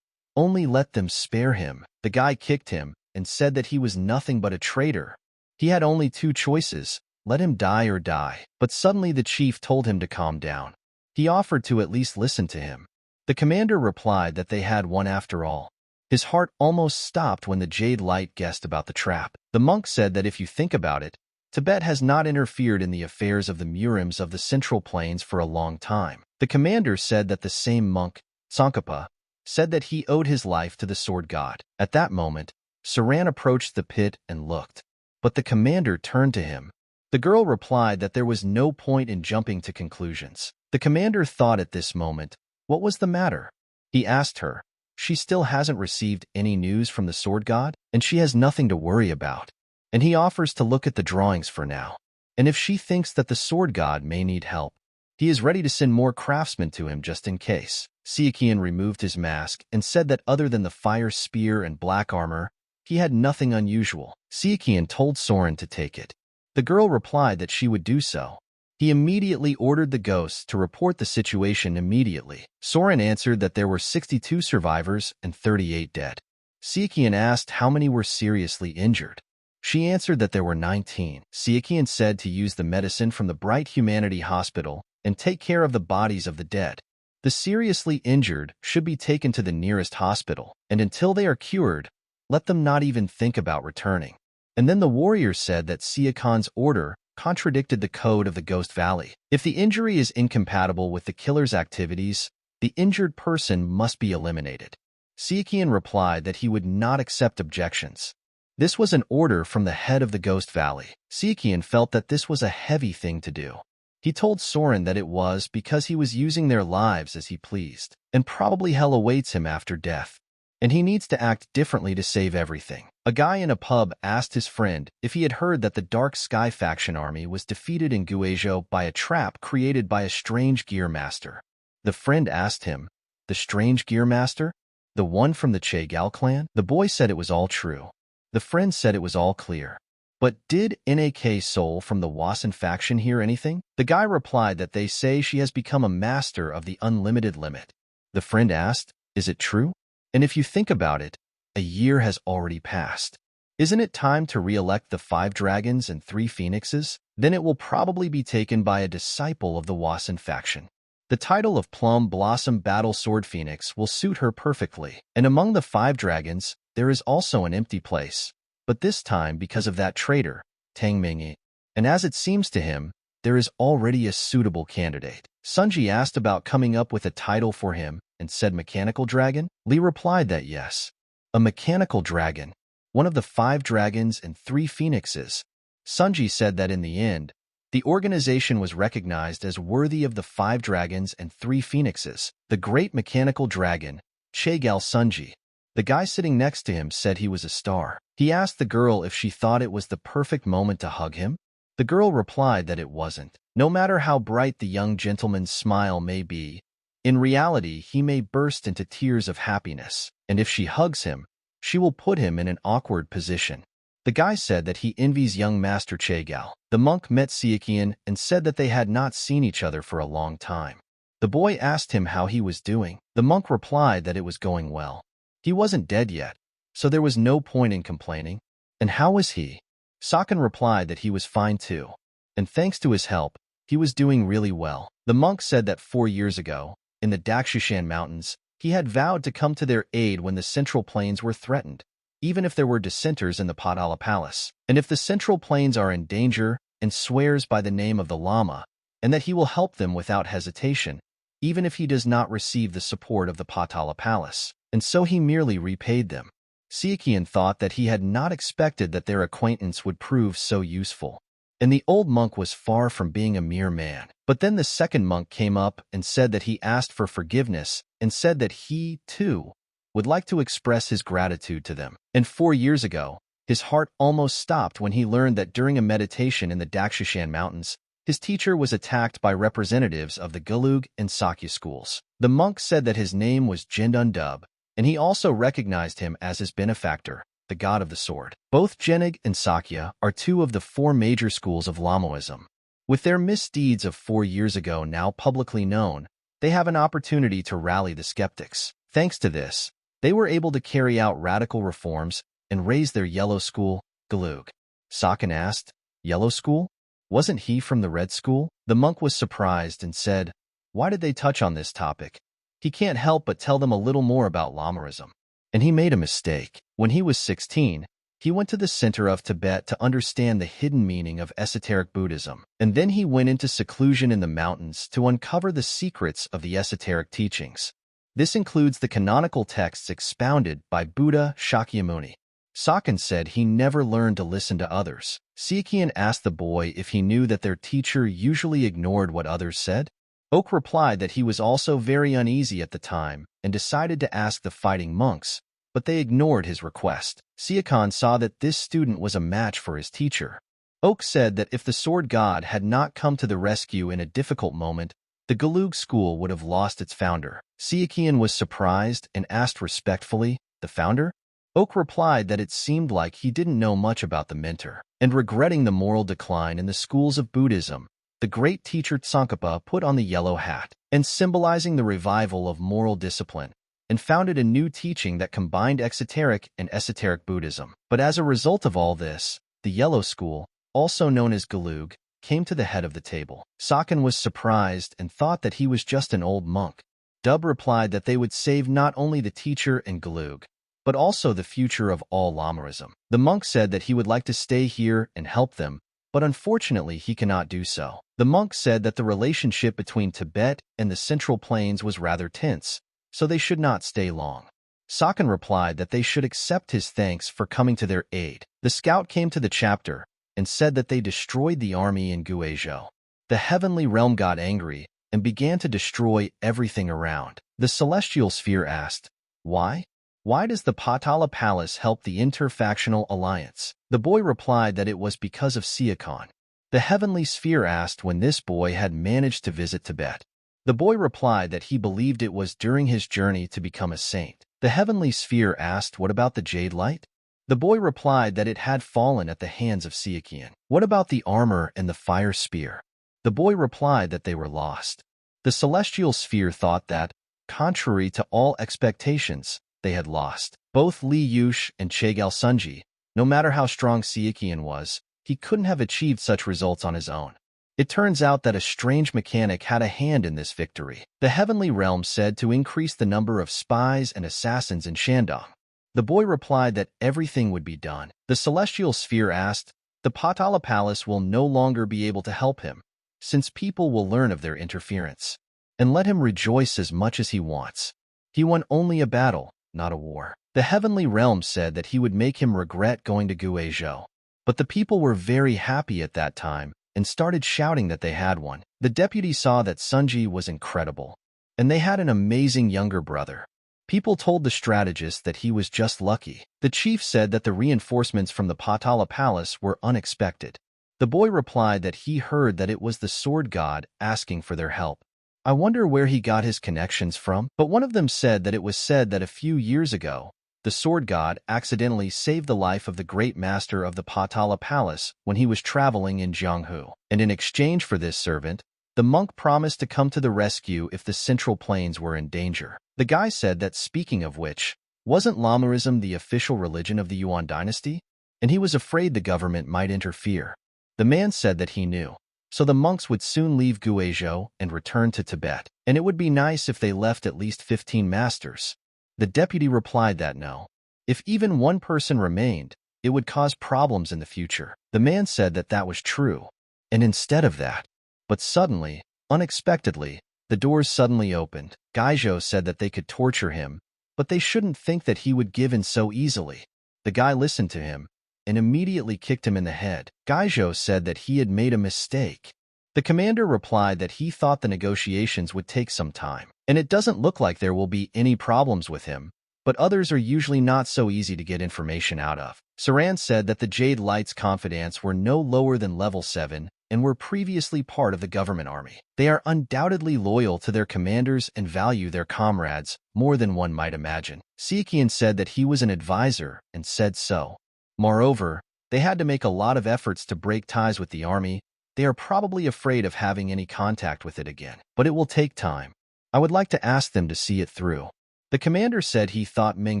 Only let them spare him. The guy kicked him and said that he was nothing but a traitor. He had only 2 choices, let him die or die. But suddenly the chief told him to calm down. He offered to at least listen to him. The commander replied that they had one after all. His heart almost stopped when the Jade Light guessed about the trap. The monk said that if you think about it, Tibet has not interfered in the affairs of the MURIMs of the Central Plains for a long time. The commander said that the same monk, Tsongkhapa, said that he owed his life to the sword god. At that moment, Saran approached the pit and looked. But the commander turned to him. The girl replied that there was no point in jumping to conclusions. The commander thought at this moment, what was the matter? He asked her. She still hasn't received any news from the sword god, and she has nothing to worry about. And he offers to look at the drawings for now. And if she thinks that the sword god may need help, he is ready to send more craftsmen to him just in case. Sichuan removed his mask and said that other than the fire spear and black armor, he had nothing unusual. Sichuan told Soren to take it. The girl replied that she would do so. He immediately ordered the ghosts to report the situation immediately. Soren answered that there were 62 survivors and 38 dead. Sichuan asked how many were seriously injured. She answered that there were 19. Sichuan said to use the medicine from the Bright Humanity Hospital and take care of the bodies of the dead. The seriously injured should be taken to the nearest hospital, and until they are cured, let them not even think about returning. And then the warrior said that Sichuan's order contradicted the code of the Ghost Valley. If the injury is incompatible with the killer's activities, the injured person must be eliminated. Sichuan replied that he would not accept objections. This was an order from the head of the Ghost Valley. Sichuan felt that this was a heavy thing to do. He told Soren that it was because he was using their lives as he pleased, and probably hell awaits him after death, and he needs to act differently to save everything. A guy in a pub asked his friend if he had heard that the Dark Sky faction army was defeated in Guizhou by a trap created by a strange gear master. The friend asked him, "The strange gear master? The one from the Chegal clan?" The boy said it was all true. The friend said it was all clear. But did NAK Soul from the Wasan faction hear anything? The guy replied that they say she has become a master of the unlimited limit. The friend asked, "Is it true? And if you think about it, a year has already passed. Isn't it time to re-elect the 5 dragons and 3 phoenixes? Then it will probably be taken by a disciple of the Wasan faction. The title of Plum Blossom Battle Sword Phoenix will suit her perfectly. And among the 5 dragons, there is also an empty place. But this time because of that traitor, Tang Mingyi. And as it seems to him, there is already a suitable candidate." Sunji asked about coming up with a title for him and said Mechanical Dragon. Li replied that yes, a Mechanical Dragon, one of the 5 dragons and 3 phoenixes. Sunji said that in the end, the organization was recognized as worthy of the 5 dragons and 3 phoenixes. The Great Mechanical Dragon, Chegal Sunji. The guy sitting next to him said he was a star. He asked the girl if she thought it was the perfect moment to hug him. The girl replied that it wasn't. No matter how bright the young gentleman's smile may be, in reality he may burst into tears of happiness, and if she hugs him, she will put him in an awkward position. The guy said that he envies young Master Chegal. The monk met Sichuan and said that they had not seen each other for a long time. The boy asked him how he was doing. The monk replied that it was going well. He wasn't dead yet, so there was no point in complaining. And how was he? Sakan replied that he was fine too, and thanks to his help, he was doing really well. The monk said that 4 years ago, in the Dakshishan Mountains, he had vowed to come to their aid when the Central Plains were threatened, even if there were dissenters in the Potala Palace, and if the Central Plains are in danger, and swears by the name of the Lama, and that he will help them without hesitation, even if he does not receive the support of the Potala Palace. And so he merely repaid them. Sichuan thought that he had not expected that their acquaintance would prove so useful. And the old monk was far from being a mere man. But then the second monk came up and said that he asked for forgiveness and said that he, too, would like to express his gratitude to them. And 4 years ago, his heart almost stopped when he learned that during a meditation in the Dakshishan Mountains, his teacher was attacked by representatives of the Gelug and Sakya schools. The monk said that his name was Jindun Dub, and he also recognized him as his benefactor, the god of the sword. Both Genig and Sakya are 2 of the 4 major schools of Lamoism. With their misdeeds of 4 years ago now publicly known, they have an opportunity to rally the skeptics. Thanks to this, they were able to carry out radical reforms and raise their yellow school, Gelug. Sakan asked, "Yellow school? Wasn't he from the red school?" The monk was surprised and said, "Why did they touch on this topic? He can't help but tell them a little more about Lamoism." And he made a mistake. When he was 16, he went to the center of Tibet to understand the hidden meaning of esoteric Buddhism, and then he went into seclusion in the mountains to uncover the secrets of the esoteric teachings. This includes the canonical texts expounded by Buddha Shakyamuni. Sakan said he never learned to listen to others. Sichuan asked the boy if he knew that their teacher usually ignored what others said. Oak replied that he was also very uneasy at the time and decided to ask the fighting monks, but they ignored his request. Sichuan saw that this student was a match for his teacher. Oak said that if the sword god had not come to the rescue in a difficult moment, the Gelug school would have lost its founder. Sichuan was surprised and asked respectfully, "The founder?" Oak replied that it seemed like he didn't know much about the mentor, and regretting the moral decline in the schools of Buddhism, the great teacher Tsongkhapa put on the yellow hat, and symbolizing the revival of moral discipline, and founded a new teaching that combined exoteric and esoteric Buddhism. But as a result of all this, the Yellow School, also known as Gelug, came to the head of the table. Saken was surprised and thought that he was just an old monk. Dub replied that they would save not only the teacher and Gelug, but also the future of all Lamaism. The monk said that he would like to stay here and help them, but unfortunately he cannot do so. The monk said that the relationship between Tibet and the Central Plains was rather tense, so they should not stay long. Saken replied that they should accept his thanks for coming to their aid. The scout came to the chapter and said that they destroyed the army in Guizhou. The heavenly realm got angry and began to destroy everything around. The celestial sphere asked, "Why? Why does the Patala Palace help the interfactional alliance?" The boy replied that it was because of Sichuan. The heavenly sphere asked when this boy had managed to visit Tibet. The boy replied that he believed it was during his journey to become a saint. The heavenly sphere asked what about the jade light? The boy replied that it had fallen at the hands of Sichuan. What about the armor and the fire spear? The boy replied that they were lost. The celestial sphere thought that, contrary to all expectations, they had lost. Both Li Yush and Chegal Sunji, no matter how strong Sichuan was, he couldn't have achieved such results on his own. It turns out that a strange mechanic had a hand in this victory. The heavenly realm said to increase the number of spies and assassins in Shandong. The boy replied that everything would be done. The celestial sphere asked, the Patala Palace will no longer be able to help him, since people will learn of their interference. And let him rejoice as much as he wants. He won only a battle, not a war. The heavenly realm said that he would make him regret going to Guizhou. But the people were very happy at that time and started shouting that they had one. The deputy saw that Sunji was incredible, and they had an amazing younger brother. People told the strategist that he was just lucky. The chief said that the reinforcements from the Patala Palace were unexpected. The boy replied that he heard that it was the sword god asking for their help. I wonder where he got his connections from. But one of them said that it was said that a few years ago, the sword god accidentally saved the life of the great master of the Patala Palace when he was traveling in Jianghu. And in exchange for this servant, the monk promised to come to the rescue if the Central Plains were in danger. The guy said that, speaking of which, wasn't Lamaism the official religion of the Yuan dynasty? And he was afraid the government might interfere. The man said that he knew. So the monks would soon leave Guizhou and return to Tibet. And it would be nice if they left at least 15 masters. The deputy replied that no. If even one person remained, it would cause problems in the future. The man said that that was true. And instead of that, but suddenly, unexpectedly, the doors suddenly opened. Guizhou said that they could torture him, but they shouldn't think that he would give in so easily. The guy listened to him and immediately kicked him in the head. Guizhou said that he had made a mistake. The commander replied that he thought the negotiations would take some time, and it doesn't look like there will be any problems with him, but others are usually not so easy to get information out of. Saran said that the Jade Light's confidants were no lower than level 7 and were previously part of the government army. They are undoubtedly loyal to their commanders and value their comrades more than one might imagine. Sichuan said that he was an advisor and said so. Moreover, they had to make a lot of efforts to break ties with the army. They are probably afraid of having any contact with it again. But it will take time. I would like to ask them to see it through. The commander said he thought Meng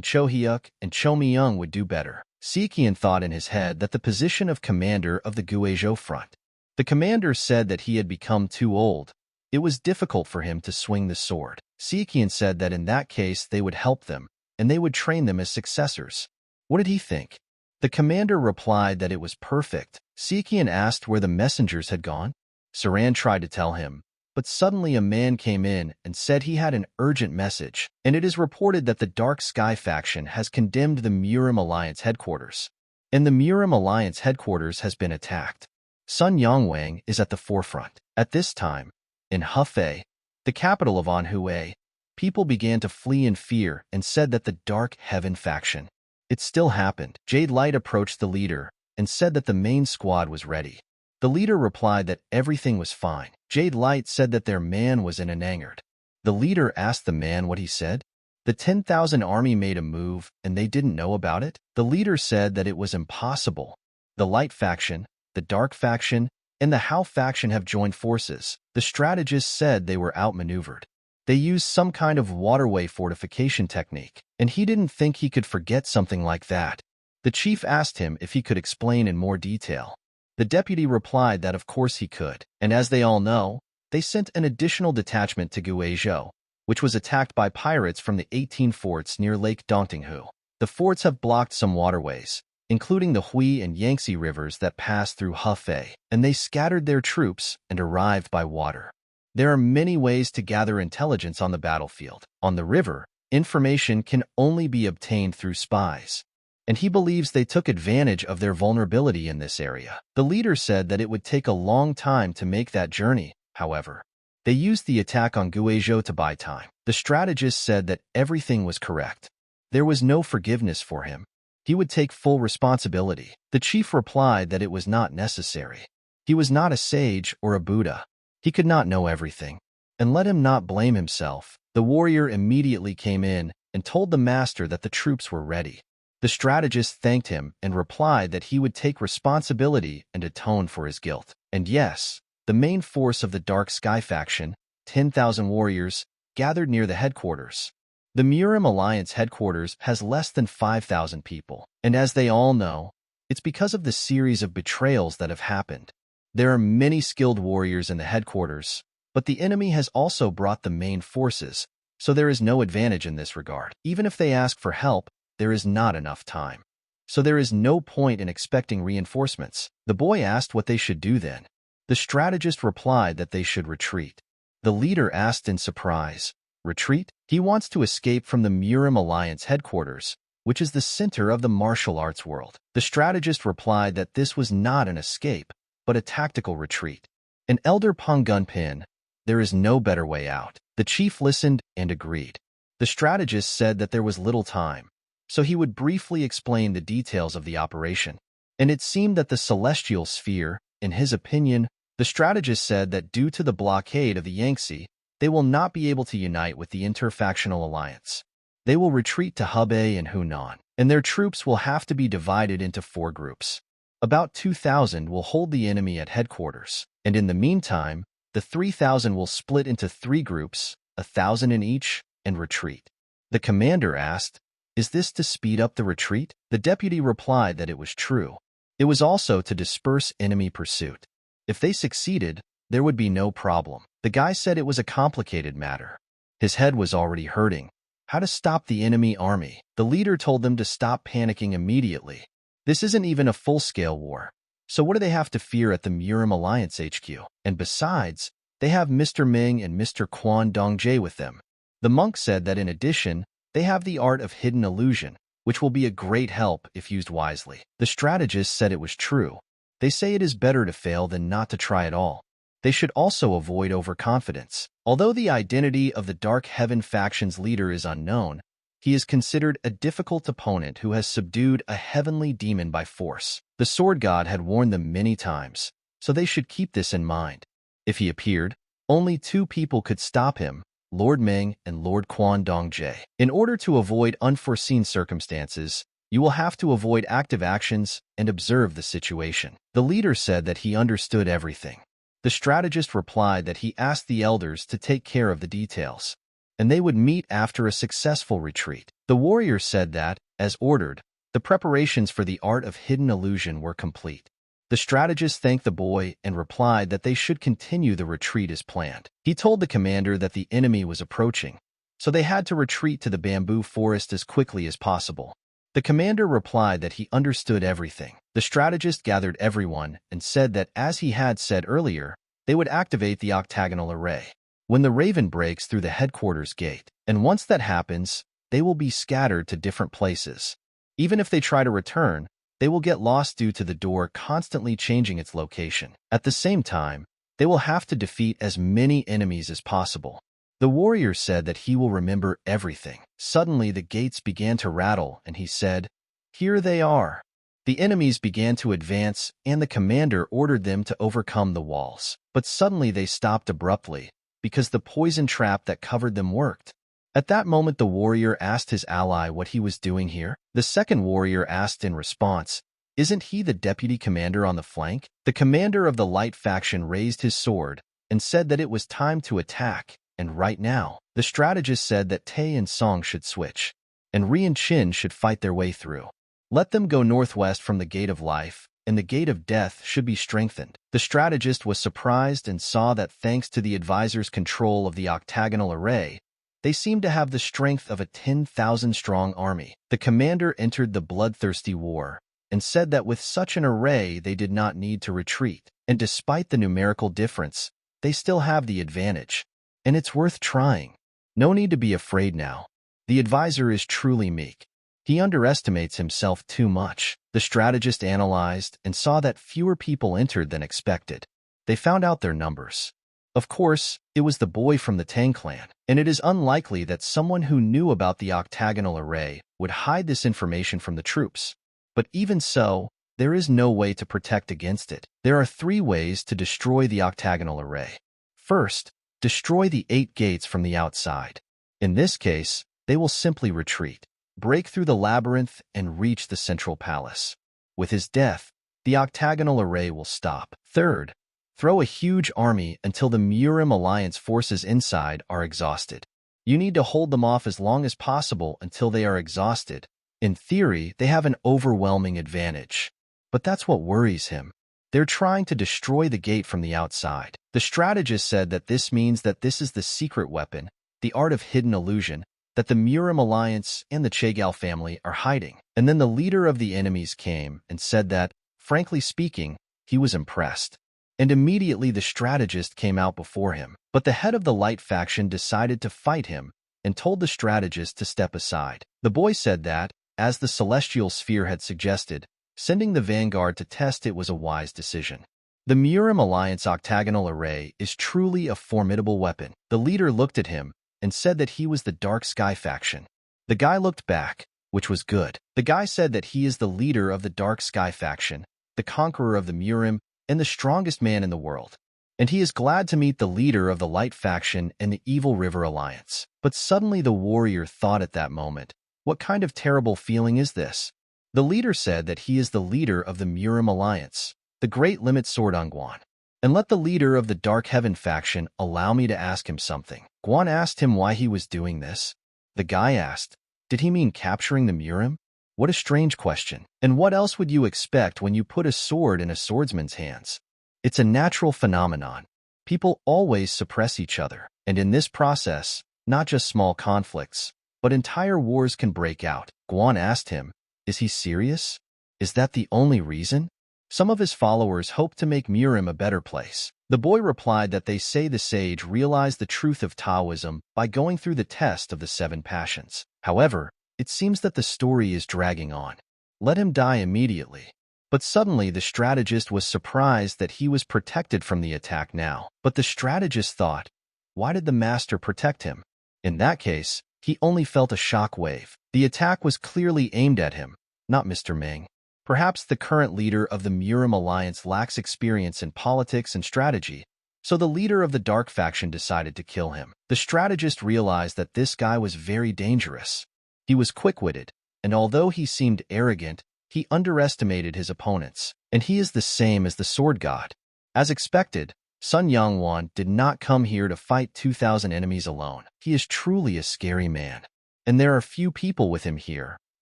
Chohyuk and Cho Myung would do better. Sichuan thought in his head that the position of commander of the Guizhou front. The commander said that he had become too old. It was difficult for him to swing the sword. Sichuan said that in that case they would help them, and they would train them as successors. What did he think? The commander replied that it was perfect. Sichuan asked where the messengers had gone. Saran tried to tell him, but suddenly a man came in and said he had an urgent message, and it is reported that the Dark Sky faction has condemned the MURIM Alliance headquarters, and the MURIM Alliance headquarters has been attacked. Sun Yongwang is at the forefront. At this time, in Hefei, the capital of Anhui, people began to flee in fear and said that the Dark Heaven faction. It still happened. Jade Light approached the leader and said that the main squad was ready. The leader replied that everything was fine. Jade Light said that their man was in an angered. The leader asked the man what he said. The 10,000 army made a move and they didn't know about it. The leader said that it was impossible. The Light faction, the Dark faction, and the Hao faction have joined forces. The strategist said they were outmaneuvered. They used some kind of waterway fortification technique, and he didn't think he could forget something like that. The chief asked him if he could explain in more detail. The deputy replied that of course he could, and as they all know, they sent an additional detachment to Guizhou, which was attacked by pirates from the 18 forts near Lake Dongtinghu. The forts have blocked some waterways, including the Hui and Yangtze rivers that pass through Hefei, and they scattered their troops and arrived by water. There are many ways to gather intelligence on the battlefield. On the river, information can only be obtained through spies, and he believes they took advantage of their vulnerability in this area. The leader said that it would take a long time to make that journey, however. They used the attack on Guizhou to buy time. The strategist said that everything was correct. There was no forgiveness for him. He would take full responsibility. The chief replied that it was not necessary. He was not a sage or a Buddha. He could not know everything. And let him not blame himself. The warrior immediately came in and told the master that the troops were ready. The strategist thanked him and replied that he would take responsibility and atone for his guilt. And yes, the main force of the Dark Sky faction, 10,000 warriors, gathered near the headquarters. The MURIM Alliance headquarters has less than 5,000 people, and as they all know, it's because of the series of betrayals that have happened. There are many skilled warriors in the headquarters, but the enemy has also brought the main forces, so there is no advantage in this regard. Even if they ask for help, there is not enough time. So there is no point in expecting reinforcements. The boy asked what they should do then. The strategist replied that they should retreat. The leader asked in surprise, "Retreat?" He wants to escape from the MURIM Alliance headquarters, which is the center of the martial arts world. The strategist replied that this was not an escape, but a tactical retreat. An elder Penggun Pin, there is no better way out. The chief listened and agreed. The strategist said that there was little time, so he would briefly explain the details of the operation. And it seemed that the celestial sphere, in his opinion, the strategist said that due to the blockade of the Yangtze, they will not be able to unite with the interfactional alliance. They will retreat to Hebei and Hunan, and their troops will have to be divided into 4 groups. About 2,000 will hold the enemy at headquarters, and in the meantime, the 3,000 will split into 3 groups, 1,000 in each, and retreat. The commander asked, "Is this to speed up the retreat?" The deputy replied that it was true. It was also to disperse enemy pursuit. If they succeeded, there would be no problem. The guy said it was a complicated matter. His head was already hurting. How to stop the enemy army? The leader told them to stop panicking immediately. This isn't even a full-scale war. So what do they have to fear at the MURIM Alliance HQ? And besides, they have Mr. Ming and Mr. Quan Dongjie with them. The monk said that in addition, they have the art of hidden illusion, which will be a great help if used wisely. The strategist said it was true. They say it is better to fail than not to try at all. They should also avoid overconfidence. Although the identity of the Dark Heaven faction's leader is unknown, he is considered a difficult opponent who has subdued a heavenly demon by force. The sword god had warned them many times, so they should keep this in mind. If he appeared, only 2 people could stop him, Lord Ming and Lord Quan Dongjie. In order to avoid unforeseen circumstances, you will have to avoid active actions and observe the situation. The leader said that he understood everything. The strategist replied that he asked the elders to take care of the details, and they would meet after a successful retreat. The warrior said that, as ordered, the preparations for the art of hidden illusion were complete. The strategist thanked the boy and replied that they should continue the retreat as planned. He told the commander that the enemy was approaching, so they had to retreat to the bamboo forest as quickly as possible. The commander replied that he understood everything. The strategist gathered everyone and said that, as he had said earlier, they would activate the octagonal array when the raven breaks through the headquarters gate, and once that happens, they will be scattered to different places. Even if they try to return, they will get lost due to the door constantly changing its location. At the same time, they will have to defeat as many enemies as possible. The warrior said that he will remember everything. Suddenly the gates began to rattle, and he said, "Here they are." The enemies began to advance, and the commander ordered them to overcome the walls. But suddenly they stopped abruptly, because the poison trap that covered them worked. At that moment the warrior asked his ally what he was doing here. The second warrior asked in response, "Isn't he the deputy commander on the flank?" The commander of the light faction raised his sword and said that it was time to attack. and right now. The strategist said that Tay and Song should switch, and Ri and Qin should fight their way through. Let them go northwest from the Gate of Life, and the Gate of Death should be strengthened. The strategist was surprised and saw that thanks to the advisor's control of the octagonal array, they seemed to have the strength of a 10,000-strong army. The commander entered the bloodthirsty war and said that with such an array they did not need to retreat, and despite the numerical difference, they still have the advantage, and it's worth trying. No need to be afraid now. The advisor is truly meek. He underestimates himself too much. The strategist analyzed and saw that fewer people entered than expected. They found out their numbers. Of course, it was the boy from the Tang Clan, and it is unlikely that someone who knew about the octagonal array would hide this information from the troops. But even so, there is no way to protect against it. There are 3 ways to destroy the octagonal array. First, destroy the 8 gates from the outside. In this case, they will simply retreat, break through the labyrinth, and reach the central palace. With his death, the octagonal array will stop. Third, throw a huge army until the MURIM alliance forces inside are exhausted. You need to hold them off as long as possible until they are exhausted. In theory, they have an overwhelming advantage. But that's what worries him. They're trying to destroy the gate from the outside. The strategist said that this means that this is the secret weapon, the art of hidden illusion, that the MURIM alliance and the Chegal family are hiding. And then the leader of the enemies came and said that, frankly speaking, he was impressed. And immediately the strategist came out before him. But the head of the light faction decided to fight him and told the strategist to step aside. The boy said that, as the celestial sphere had suggested, sending the vanguard to test it was a wise decision. The MURIM alliance octagonal array is truly a formidable weapon. The leader looked at him and said that he was the Dark Sky faction. The guy looked back, which was good. The guy said that he is the leader of the Dark Sky faction, the conqueror of the MURIM, and the strongest man in the world. And he is glad to meet the leader of the Light faction and the Evil River Alliance. But suddenly the warrior thought at that moment, what kind of terrible feeling is this? The leader said that he is the leader of the MURIM Alliance, the Great Limit Sword on Guan. And let the leader of the Dark Heaven faction allow me to ask him something. Guan asked him why he was doing this. The guy asked, did he mean capturing the MURIM? What a strange question. And what else would you expect when you put a sword in a swordsman's hands? It's a natural phenomenon. People always suppress each other. And in this process, not just small conflicts, but entire wars can break out. Guan asked him, is he serious? Is that the only reason? Some of his followers hope to make MURIM a better place. The boy replied that they say the sage realized the truth of Taoism by going through the test of the 7 passions. However, it seems that the story is dragging on. Let him die immediately. But suddenly the strategist was surprised that he was protected from the attack now. But the strategist thought, why did the master protect him? In that case, he only felt a shock wave. The attack was clearly aimed at him, not Mr. Ming. Perhaps the current leader of the MURIM alliance lacks experience in politics and strategy, so the leader of the Dark faction decided to kill him. The strategist realized that this guy was very dangerous. He was quick-witted, and although he seemed arrogant, he underestimated his opponents, and he is the same as the sword god. As expected, Sun Yangwan did not come here to fight 2,000 enemies alone. He is truly a scary man, and there are few people with him here,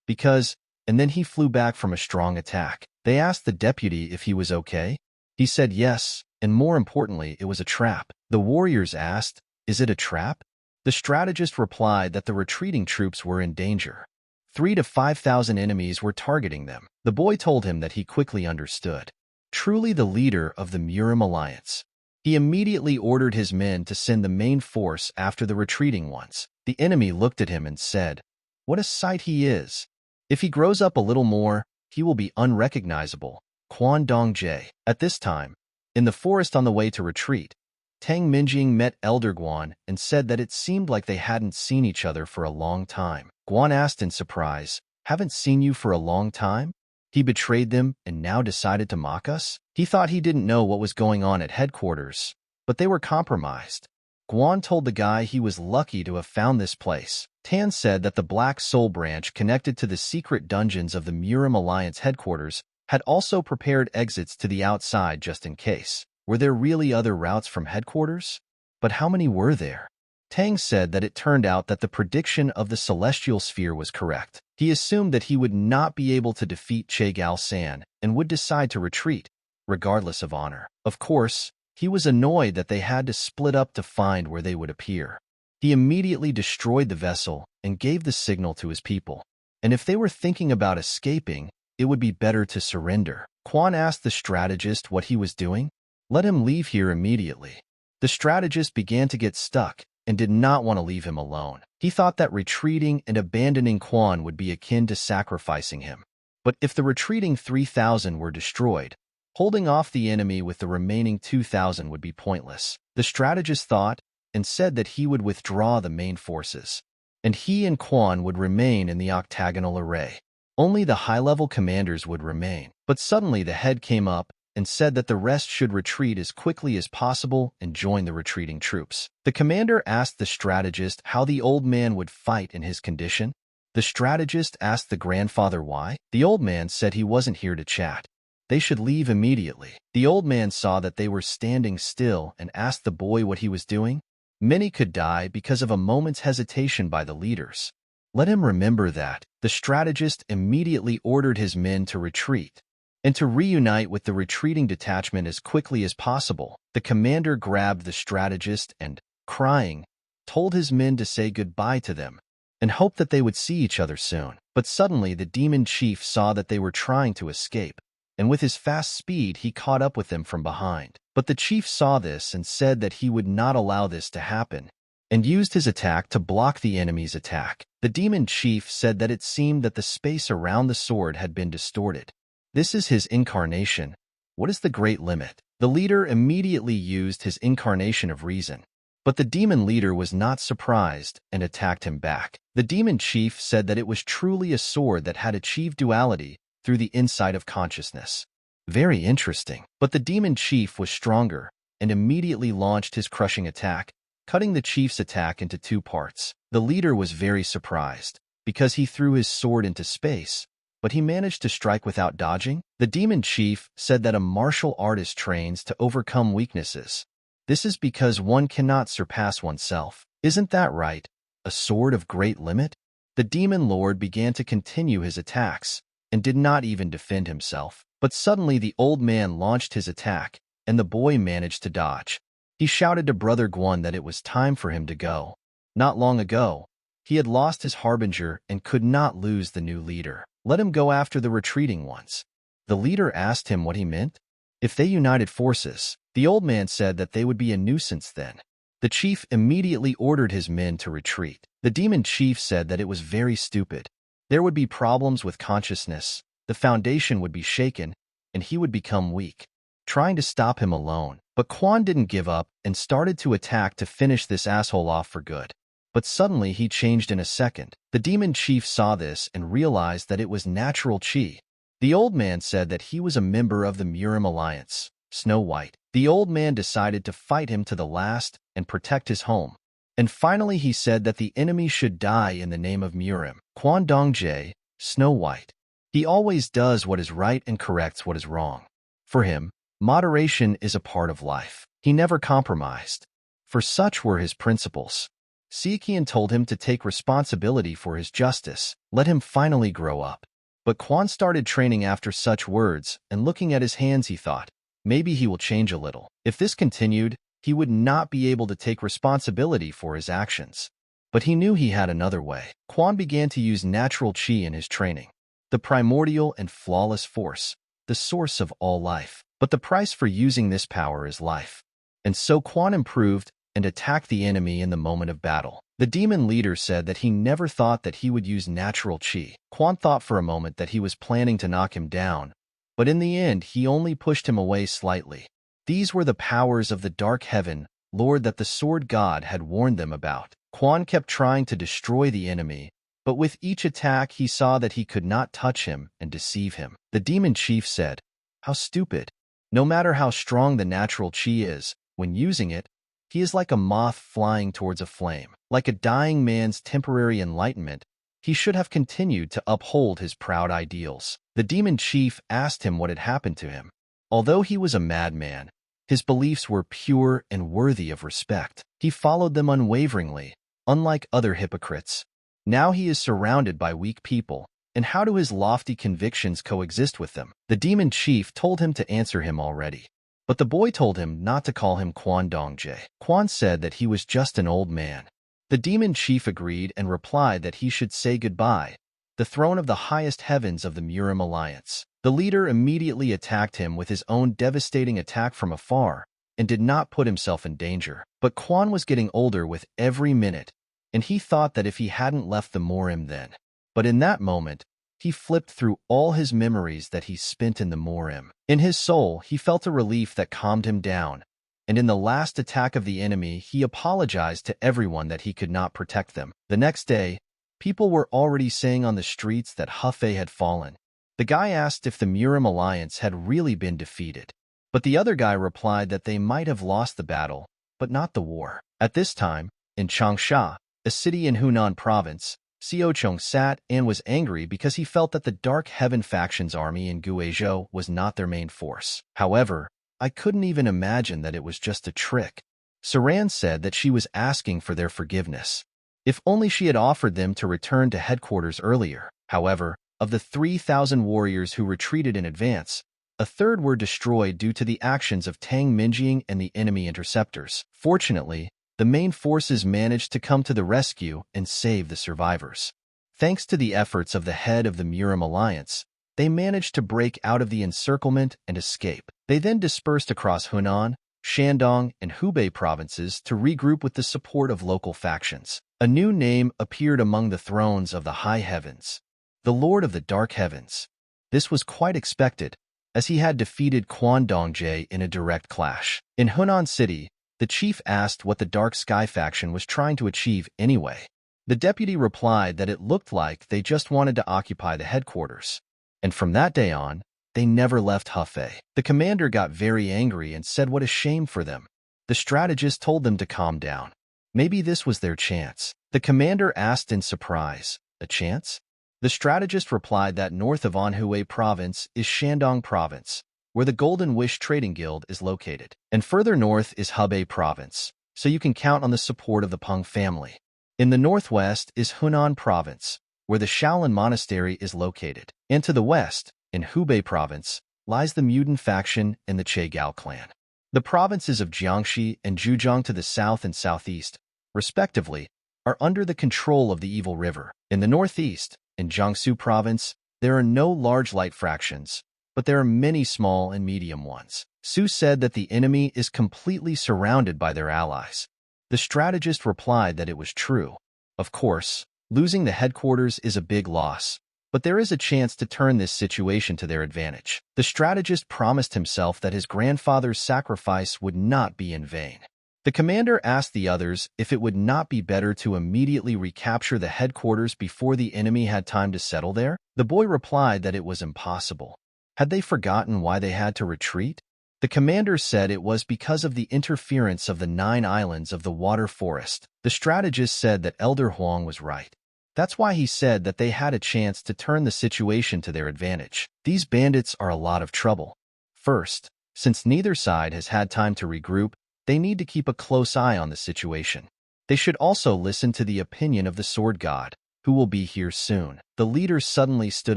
because... And then he flew back from a strong attack. They asked the deputy if he was okay. He said yes, and more importantly, it was a trap. The warriors asked, is it a trap? The strategist replied that the retreating troops were in danger. 3,000 to 5,000 enemies were targeting them. The boy told him that he quickly understood. Truly the leader of the MURIM alliance. He immediately ordered his men to send the main force after the retreating ones. The enemy looked at him and said, what a sight he is. If he grows up a little more, he will be unrecognizable. Quan Dongjie. At this time, in the forest on the way to retreat, Tang Minjing met Elder Guan and said that it seemed like they hadn't seen each other for a long time. Guan asked in surprise, haven't seen you for a long time? He betrayed them and now decided to mock us? He thought he didn't know what was going on at headquarters, but they were compromised. Guan told the guy he was lucky to have found this place. Tan said that the Black Soul branch connected to the secret dungeons of the MURIM Alliance headquarters had also prepared exits to the outside just in case. Were there really other routes from headquarters? But how many were there? Tang said that it turned out that the prediction of the celestial sphere was correct. He assumed that he would not be able to defeat Che Gao San and would decide to retreat, regardless of honor. Of course, he was annoyed that they had to split up to find where they would appear. He immediately destroyed the vessel and gave the signal to his people. And if they were thinking about escaping, it would be better to surrender. Quan asked the strategist what he was doing. Let him leave here immediately. The strategist began to get stuck and did not want to leave him alone. He thought that retreating and abandoning Quan would be akin to sacrificing him. But if the retreating 3,000 were destroyed, holding off the enemy with the remaining 2,000 would be pointless. The strategist thought and said that he would withdraw the main forces, and he and Quan would remain in the octagonal array. Only the high-level commanders would remain. But suddenly the head came up and said that the rest should retreat as quickly as possible and join the retreating troops. The commander asked the strategist how the old man would fight in his condition. The strategist asked the grandfather why. The old man said he wasn't here to chat. They should leave immediately. The old man saw that they were standing still and asked the boy what he was doing. Many could die because of a moment's hesitation by the leaders. Let him remember that. The strategist immediately ordered his men to retreat and to reunite with the retreating detachment as quickly as possible. The commander grabbed the strategist and, crying, told his men to say goodbye to them and hoped that they would see each other soon. But suddenly the demon chief saw that they were trying to escape, and with his fast speed he caught up with them from behind. But the chief saw this and said that he would not allow this to happen, and used his attack to block the enemy's attack. The demon chief said that it seemed that the space around the sword had been distorted. This is his incarnation. What is the great limit? The leader immediately used his incarnation of reason. But the demon leader was not surprised and attacked him back. The demon chief said that it was truly a sword that had achieved duality through the insight of consciousness. Very interesting. But the demon chief was stronger and immediately launched his crushing attack, cutting the chief's attack into 2 parts. The leader was very surprised because he threw his sword into space, but he managed to strike without dodging. The demon chief said that a martial artist trains to overcome weaknesses. This is because one cannot surpass oneself. Isn't that right? A sword of great limit? The demon lord began to continue his attacks and did not even defend himself. But suddenly the old man launched his attack, and the boy managed to dodge. He shouted to Brother Guan that it was time for him to go. Not long ago, he had lost his harbinger and could not lose the new leader. Let him go after the retreating ones. The leader asked him what he meant. If they united forces, the old man said that they would be a nuisance then. The chief immediately ordered his men to retreat. The demon chief said that it was very stupid. There would be problems with consciousness, the foundation would be shaken, and he would become weak, trying to stop him alone. But Quan didn't give up and started to attack to finish this asshole off for good. But suddenly he changed in a second. The demon chief saw this and realized that it was natural chi. The old man said that he was a member of the MURIM alliance, Snow White. The old man decided to fight him to the last and protect his home. And finally he said that the enemy should die in the name of MURIM. Quan Dongjie, Snow White. He always does what is right and corrects what is wrong. For him, moderation is a part of life. He never compromised, for such were his principles. Sichuan told him to take responsibility for his justice. Let him finally grow up. But Quan started training after such words, and looking at his hands he thought, maybe he will change a little. If this continued, he would not be able to take responsibility for his actions. But he knew he had another way. Quan began to use natural chi in his training, the primordial and flawless force, the source of all life. But the price for using this power is life. And so Quan improved and attacked the enemy in the moment of battle. The demon leader said that he never thought that he would use natural chi. Quan thought for a moment that he was planning to knock him down, but in the end he only pushed him away slightly. These were the powers of the dark heaven, Lord, that the sword god had warned them about. Quan kept trying to destroy the enemy, but with each attack he saw that he could not touch him and deceive him. The demon chief said, "How stupid. No matter how strong the natural chi is, when using it, he is like a moth flying towards a flame. Like a dying man's temporary enlightenment, he should have continued to uphold his proud ideals." The demon chief asked him what had happened to him. Although he was a madman, His beliefs were pure and worthy of respect. He followed them unwaveringly, unlike other hypocrites. Now he is surrounded by weak people, and how do his lofty convictions coexist with them? The demon chief told him to answer him already. But the boy told him not to call him Quan Dongjae. Quan said that he was just an old man. The demon chief agreed and replied that he should say goodbye, the throne of the highest heavens of the MURIM alliance. The leader immediately attacked him with his own devastating attack from afar and did not put himself in danger. But Quan was getting older with every minute, and he thought that if he hadn't left the MURIM then. But in that moment, he flipped through all his memories that he spent in the MURIM. In his soul, he felt a relief that calmed him down, and in the last attack of the enemy, he apologized to everyone that he could not protect them. The next day, people were already saying on the streets that Hefei had fallen. The guy asked if the MURIM alliance had really been defeated, but the other guy replied that they might have lost the battle, but not the war. At this time, in Changsha, a city in Hunan province, Xiao Chong sat and was angry because he felt that the Dark Heaven faction's army in Guizhou was not their main force. However, I couldn't even imagine that it was just a trick. Saran said that she was asking for their forgiveness. If only she had offered them to return to headquarters earlier. However, of the 3,000 warriors who retreated in advance, a third were destroyed due to the actions of Tang Minjing and the enemy interceptors. Fortunately, the main forces managed to come to the rescue and save the survivors. Thanks to the efforts of the head of the MURIM alliance, they managed to break out of the encirclement and escape. They then dispersed across Hunan, Shandong, and Hubei provinces to regroup with the support of local factions. A new name appeared among the thrones of the high heavens, the Lord of the Dark Heavens. This was quite expected, as he had defeated Quan Dongjae in a direct clash. In Hunan City, the chief asked what the Dark Sky faction was trying to achieve anyway. The deputy replied that it looked like they just wanted to occupy the headquarters. And from that day on, they never left Hefei. The commander got very angry and said what a shame for them. The strategist told them to calm down. Maybe this was their chance. The commander asked in surprise, a chance? The strategist replied that north of Anhui province is Shandong province, where the Golden Wish Trading Guild is located. And further north is Hubei province, so you can count on the support of the Peng family. In the northwest is Hunan province, where the Shaolin Monastery is located. And to the west, in Hubei province, lies the Mutant faction and the Che-Gao clan. The provinces of Jiangxi and Zhejiang to the south and southeast, respectively, are under the control of the Evil River. In the northeast, in Jiangsu province, there are no large light fractions, but there are many small and medium ones. Su said that the enemy is completely surrounded by their allies. The strategist replied that it was true. Of course, losing the headquarters is a big loss, but there is a chance to turn this situation to their advantage. The strategist promised himself that his grandfather's sacrifice would not be in vain. The commander asked the others if it would not be better to immediately recapture the headquarters before the enemy had time to settle there. The boy replied that it was impossible. Had they forgotten why they had to retreat? The commander said it was because of the interference of the 9 islands of the water forest. The strategist said that Elder Huang was right. That's why he said that they had a chance to turn the situation to their advantage. These bandits are a lot of trouble. First, since neither side has had time to regroup, they need to keep a close eye on the situation. They should also listen to the opinion of the Sword God, who will be here soon. The leader suddenly stood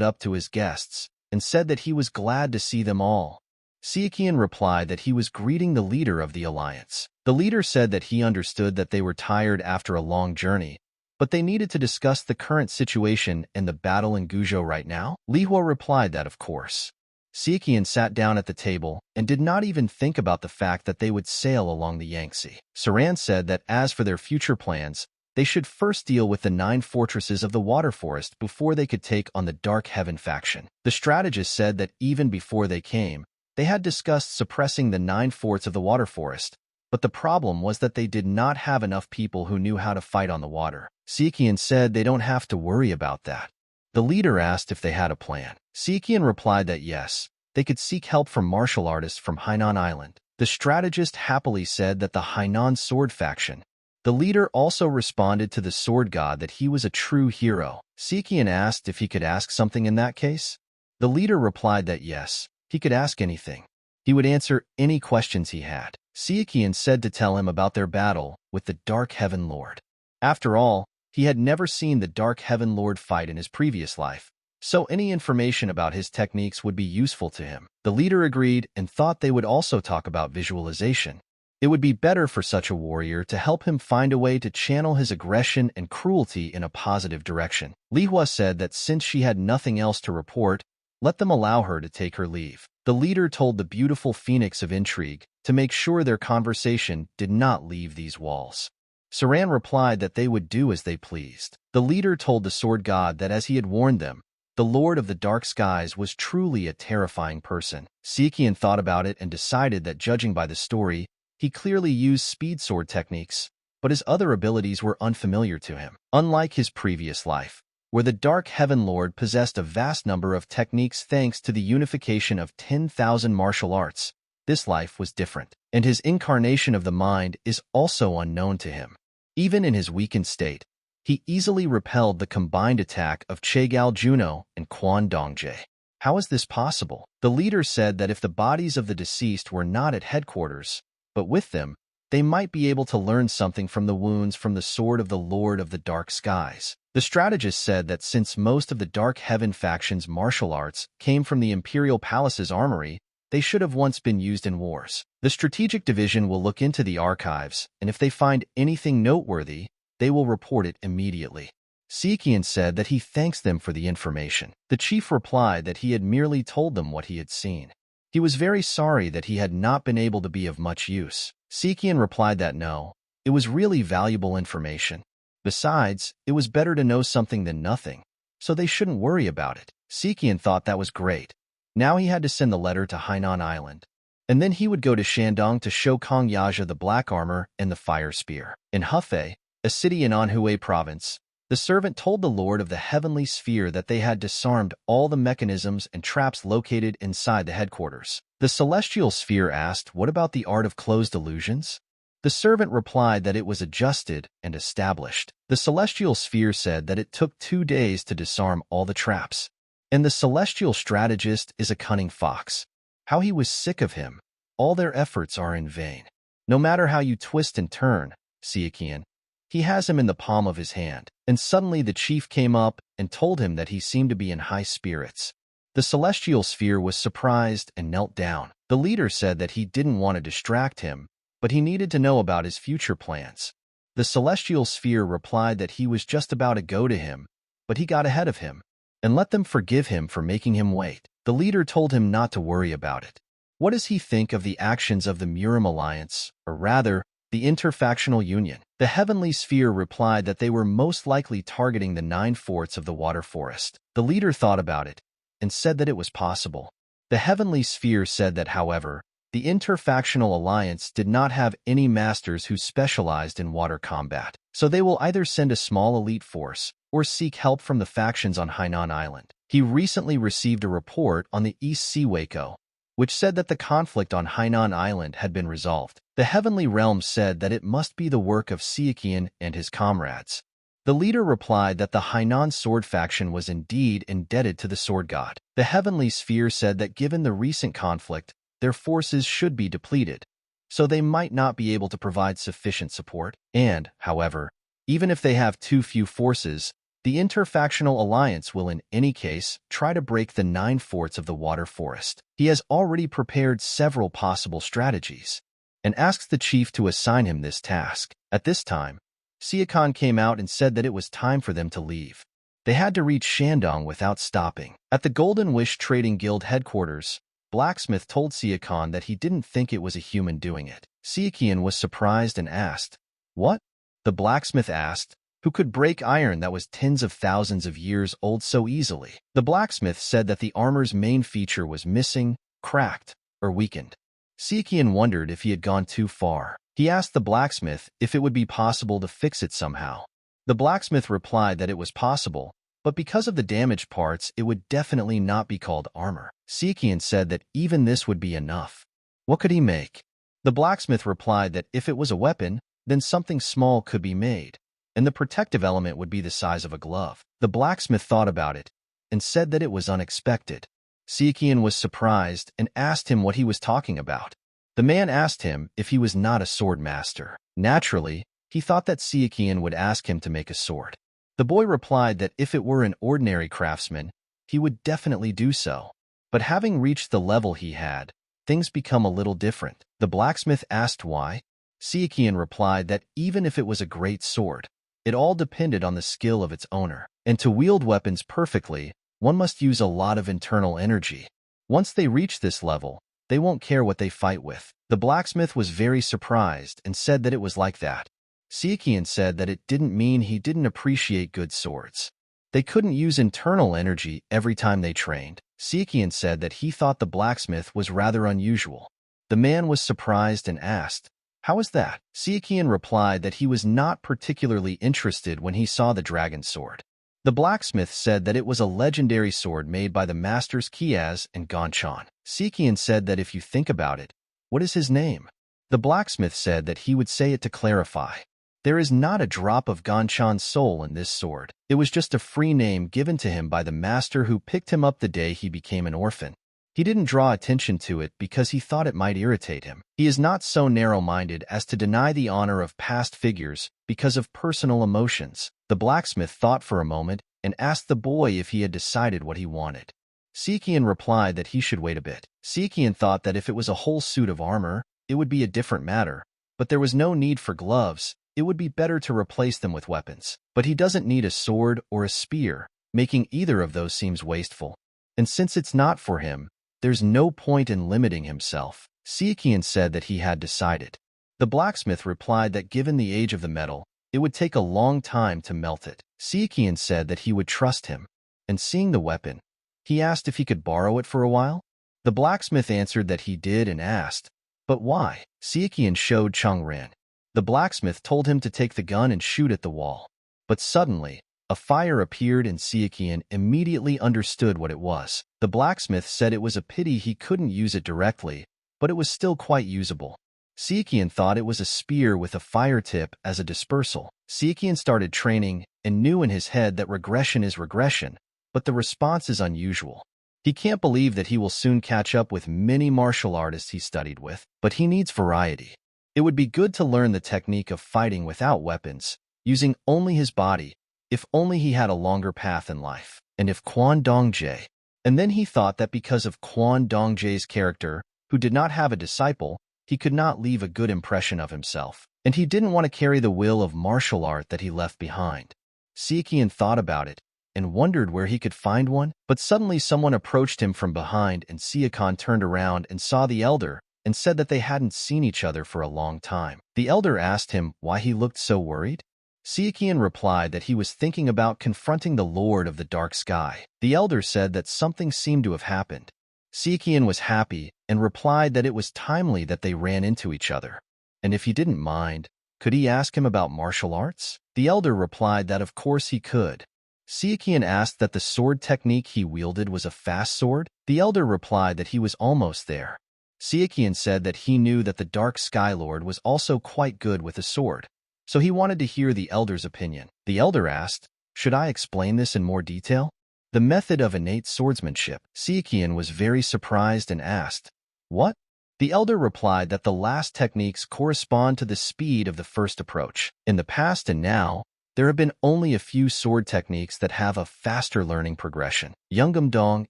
up to his guests and said that he was glad to see them all. Sichuan replied that he was greeting the leader of the alliance. The leader said that he understood that they were tired after a long journey, but they needed to discuss the current situation and the battle in Guizhou right now. Li Hua replied that of course. Sichuan sat down at the table and did not even think about the fact that they would sail along the Yangtze. Saran said that as for their future plans, they should first deal with the 9 fortresses of the water forest before they could take on the Dark Heaven faction. The strategist said that even before they came, they had discussed suppressing the 9 forts of the water forest, but the problem was that they did not have enough people who knew how to fight on the water. Sichuan said they don't have to worry about that. The leader asked if they had a plan. Sichuan replied that yes, they could seek help from martial artists from Hainan Island. The strategist happily said that the Hainan sword faction. The leader also responded to the sword god that he was a true hero. Sichuan asked if he could ask something in that case. The leader replied that yes, he could ask anything. He would answer any questions he had. Sichuan said to tell him about their battle with the Dark Heaven Lord. After all, he had never seen the Dark Heaven Lord fight in his previous life, so any information about his techniques would be useful to him. The leader agreed and thought they would also talk about visualization. It would be better for such a warrior to help him find a way to channel his aggression and cruelty in a positive direction. Li Hua said that since she had nothing else to report, let them allow her to take her leave. The leader told the beautiful Phoenix of Intrigue to make sure their conversation did not leave these walls. Saran replied that they would do as they pleased. The leader told the sword god that as he had warned them, the Lord of the Dark Skies was truly a terrifying person. Sichuan thought about it and decided that judging by the story, he clearly used speed sword techniques, but his other abilities were unfamiliar to him. Unlike his previous life, where the Dark Heaven Lord possessed a vast number of techniques thanks to the unification of 10,000 martial arts, this life was different, and his incarnation of the mind is also unknown to him. Even in his weakened state, he easily repelled the combined attack of Chegal Juno and Quan Dongjae. How is this possible? The leader said that if the bodies of the deceased were not at headquarters, but with them, they might be able to learn something from the wounds from the sword of the Lord of the Dark Skies. The strategist said that since most of the Dark Heaven faction's martial arts came from the Imperial Palace's armory, they should have once been used in wars. The strategic division will look into the archives, and if they find anything noteworthy, they will report it immediately. Sichuan said that he thanks them for the information. The chief replied that he had merely told them what he had seen. He was very sorry that he had not been able to be of much use. Sichuan replied that no, it was really valuable information. Besides, it was better to know something than nothing, so they shouldn't worry about it. Sichuan thought that was great. Now he had to send the letter to Hainan Island, and then he would go to Shandong to show Kong Yaja the black armor and the fire spear. In Hefei, a city in Anhui province, the servant told the Lord of the Heavenly Sphere that they had disarmed all the mechanisms and traps located inside the headquarters. The Celestial Sphere asked, "What about the art of closed illusions?" The servant replied that it was adjusted and established. The Celestial Sphere said that it took 2 days to disarm all the traps. And the Celestial Strategist is a cunning fox. How he was sick of him. All their efforts are in vain. No matter how you twist and turn, Sichuan, he has him in the palm of his hand. And suddenly the chief came up and told him that he seemed to be in high spirits. The Celestial Sphere was surprised and knelt down. The leader said that he didn't want to distract him, but he needed to know about his future plans. The Celestial Sphere replied that he was just about to go to him, but he got ahead of him, and let them forgive him for making him wait. The leader told him not to worry about it. What does he think of the actions of the MURIM alliance, or rather, the interfactional union? The Heavenly Sphere replied that they were most likely targeting the 9 forts of the water forest. The leader thought about it, and said that it was possible. The Heavenly Sphere said that, however, the interfactional alliance did not have any masters who specialized in water combat, so they will either send a small elite force or seek help from the factions on Hainan Island. He recently received a report on the East Sea Waco, which said that the conflict on Hainan Island had been resolved. The Heavenly Realm said that it must be the work of Sichuan and his comrades. The leader replied that the Hainan Sword faction was indeed indebted to the Sword God. The Heavenly Sphere said that given the recent conflict, their forces should be depleted, so they might not be able to provide sufficient support. And, however, even if they have too few forces, the interfactional alliance will in any case try to break the 9 forts of the water forest. He has already prepared several possible strategies, and asks the chief to assign him this task. At this time, Sichuan came out and said that it was time for them to leave. They had to reach Shandong without stopping. At the Golden Wish Trading Guild headquarters, Blacksmith told Sichuan that he didn't think it was a human doing it. Sichuan was surprised and asked, "What?" The blacksmith asked, "Who could break iron that was tens of thousands of years old so easily?" The blacksmith said that the armor's main feature was missing, cracked, or weakened. Sichuan wondered if he had gone too far. He asked the blacksmith if it would be possible to fix it somehow. The blacksmith replied that it was possible, but because of the damaged parts, it would definitely not be called armor. Sichuan said that even this would be enough. What could he make? The blacksmith replied that if it was a weapon, then something small could be made, and the protective element would be the size of a glove. The blacksmith thought about it and said that it was unexpected. Sichuan was surprised and asked him what he was talking about. The man asked him if he was not a sword master. Naturally, he thought that Sichuan would ask him to make a sword. The boy replied that if it were an ordinary craftsman, he would definitely do so. But having reached the level he had, things become a little different. The blacksmith asked why. Sichuan replied that even if it was a great sword, it all depended on the skill of its owner. And to wield weapons perfectly, one must use a lot of internal energy. Once they reach this level, they won't care what they fight with. The blacksmith was very surprised and said that it was like that. Sichuan said that it didn't mean he didn't appreciate good swords. They couldn't use internal energy every time they trained. Sichuan said that he thought the blacksmith was rather unusual. The man was surprised and asked, "How is that?" Sichuan replied that he was not particularly interested when he saw the dragon sword. The blacksmith said that it was a legendary sword made by the masters Kiaz and Ganchan. Sichuan said that if you think about it, what is his name? The blacksmith said that he would say it to clarify. There is not a drop of Ganchan's soul in this sword. It was just a free name given to him by the master who picked him up the day he became an orphan. He didn't draw attention to it because he thought it might irritate him. He is not so narrow-minded as to deny the honor of past figures because of personal emotions. The blacksmith thought for a moment and asked the boy if he had decided what he wanted. Sichuan replied that he should wait a bit. Sichuan thought that if it was a whole suit of armor, it would be a different matter, but there was no need for gloves. It would be better to replace them with weapons. But he doesn't need a sword or a spear, making either of those seems wasteful. And since it's not for him, there's no point in limiting himself. Sichuan said that he had decided. The blacksmith replied that given the age of the metal, it would take a long time to melt it. Sichuan said that he would trust him. And seeing the weapon, he asked if he could borrow it for a while. The blacksmith answered that he did and asked, "But why?" Sichuan showed Changran. The blacksmith told him to take the gun and shoot at the wall. But suddenly, a fire appeared and Sichuan immediately understood what it was. The blacksmith said it was a pity he couldn't use it directly, but it was still quite usable. Sichuan thought it was a spear with a fire tip as a dispersal. Sichuan started training and knew in his head that regression is regression, but the response is unusual. He can't believe that he will soon catch up with many martial artists he studied with, but he needs variety. It would be good to learn the technique of fighting without weapons, using only his body, if only he had a longer path in life. And if Quan Dongjie. And then he thought that because of Quan Dongjie's character, who did not have a disciple, he could not leave a good impression of himself. And he didn't want to carry the will of martial art that he left behind. Sichuan thought about it, and wondered where he could find one, but suddenly someone approached him from behind and Sichuan turned around and saw the elder, and said that they hadn't seen each other for a long time. The elder asked him why he looked so worried. Sichuan replied that he was thinking about confronting the Lord of the Dark Sky. The elder said that something seemed to have happened. Sichuan was happy and replied that it was timely that they ran into each other. And if he didn't mind, could he ask him about martial arts? The elder replied that of course he could. Sichuan asked that the sword technique he wielded was a fast sword. The elder replied that he was almost there. Sichuan said that he knew that the Dark Sky Lord was also quite good with a sword, so he wanted to hear the elder's opinion. The elder asked, "Should I explain this in more detail?" The method of innate swordsmanship. Sichuan was very surprised and asked, "What?" The elder replied that the last techniques correspond to the speed of the first approach. In the past and now, there have been only a few sword techniques that have a faster learning progression. Yungam Dong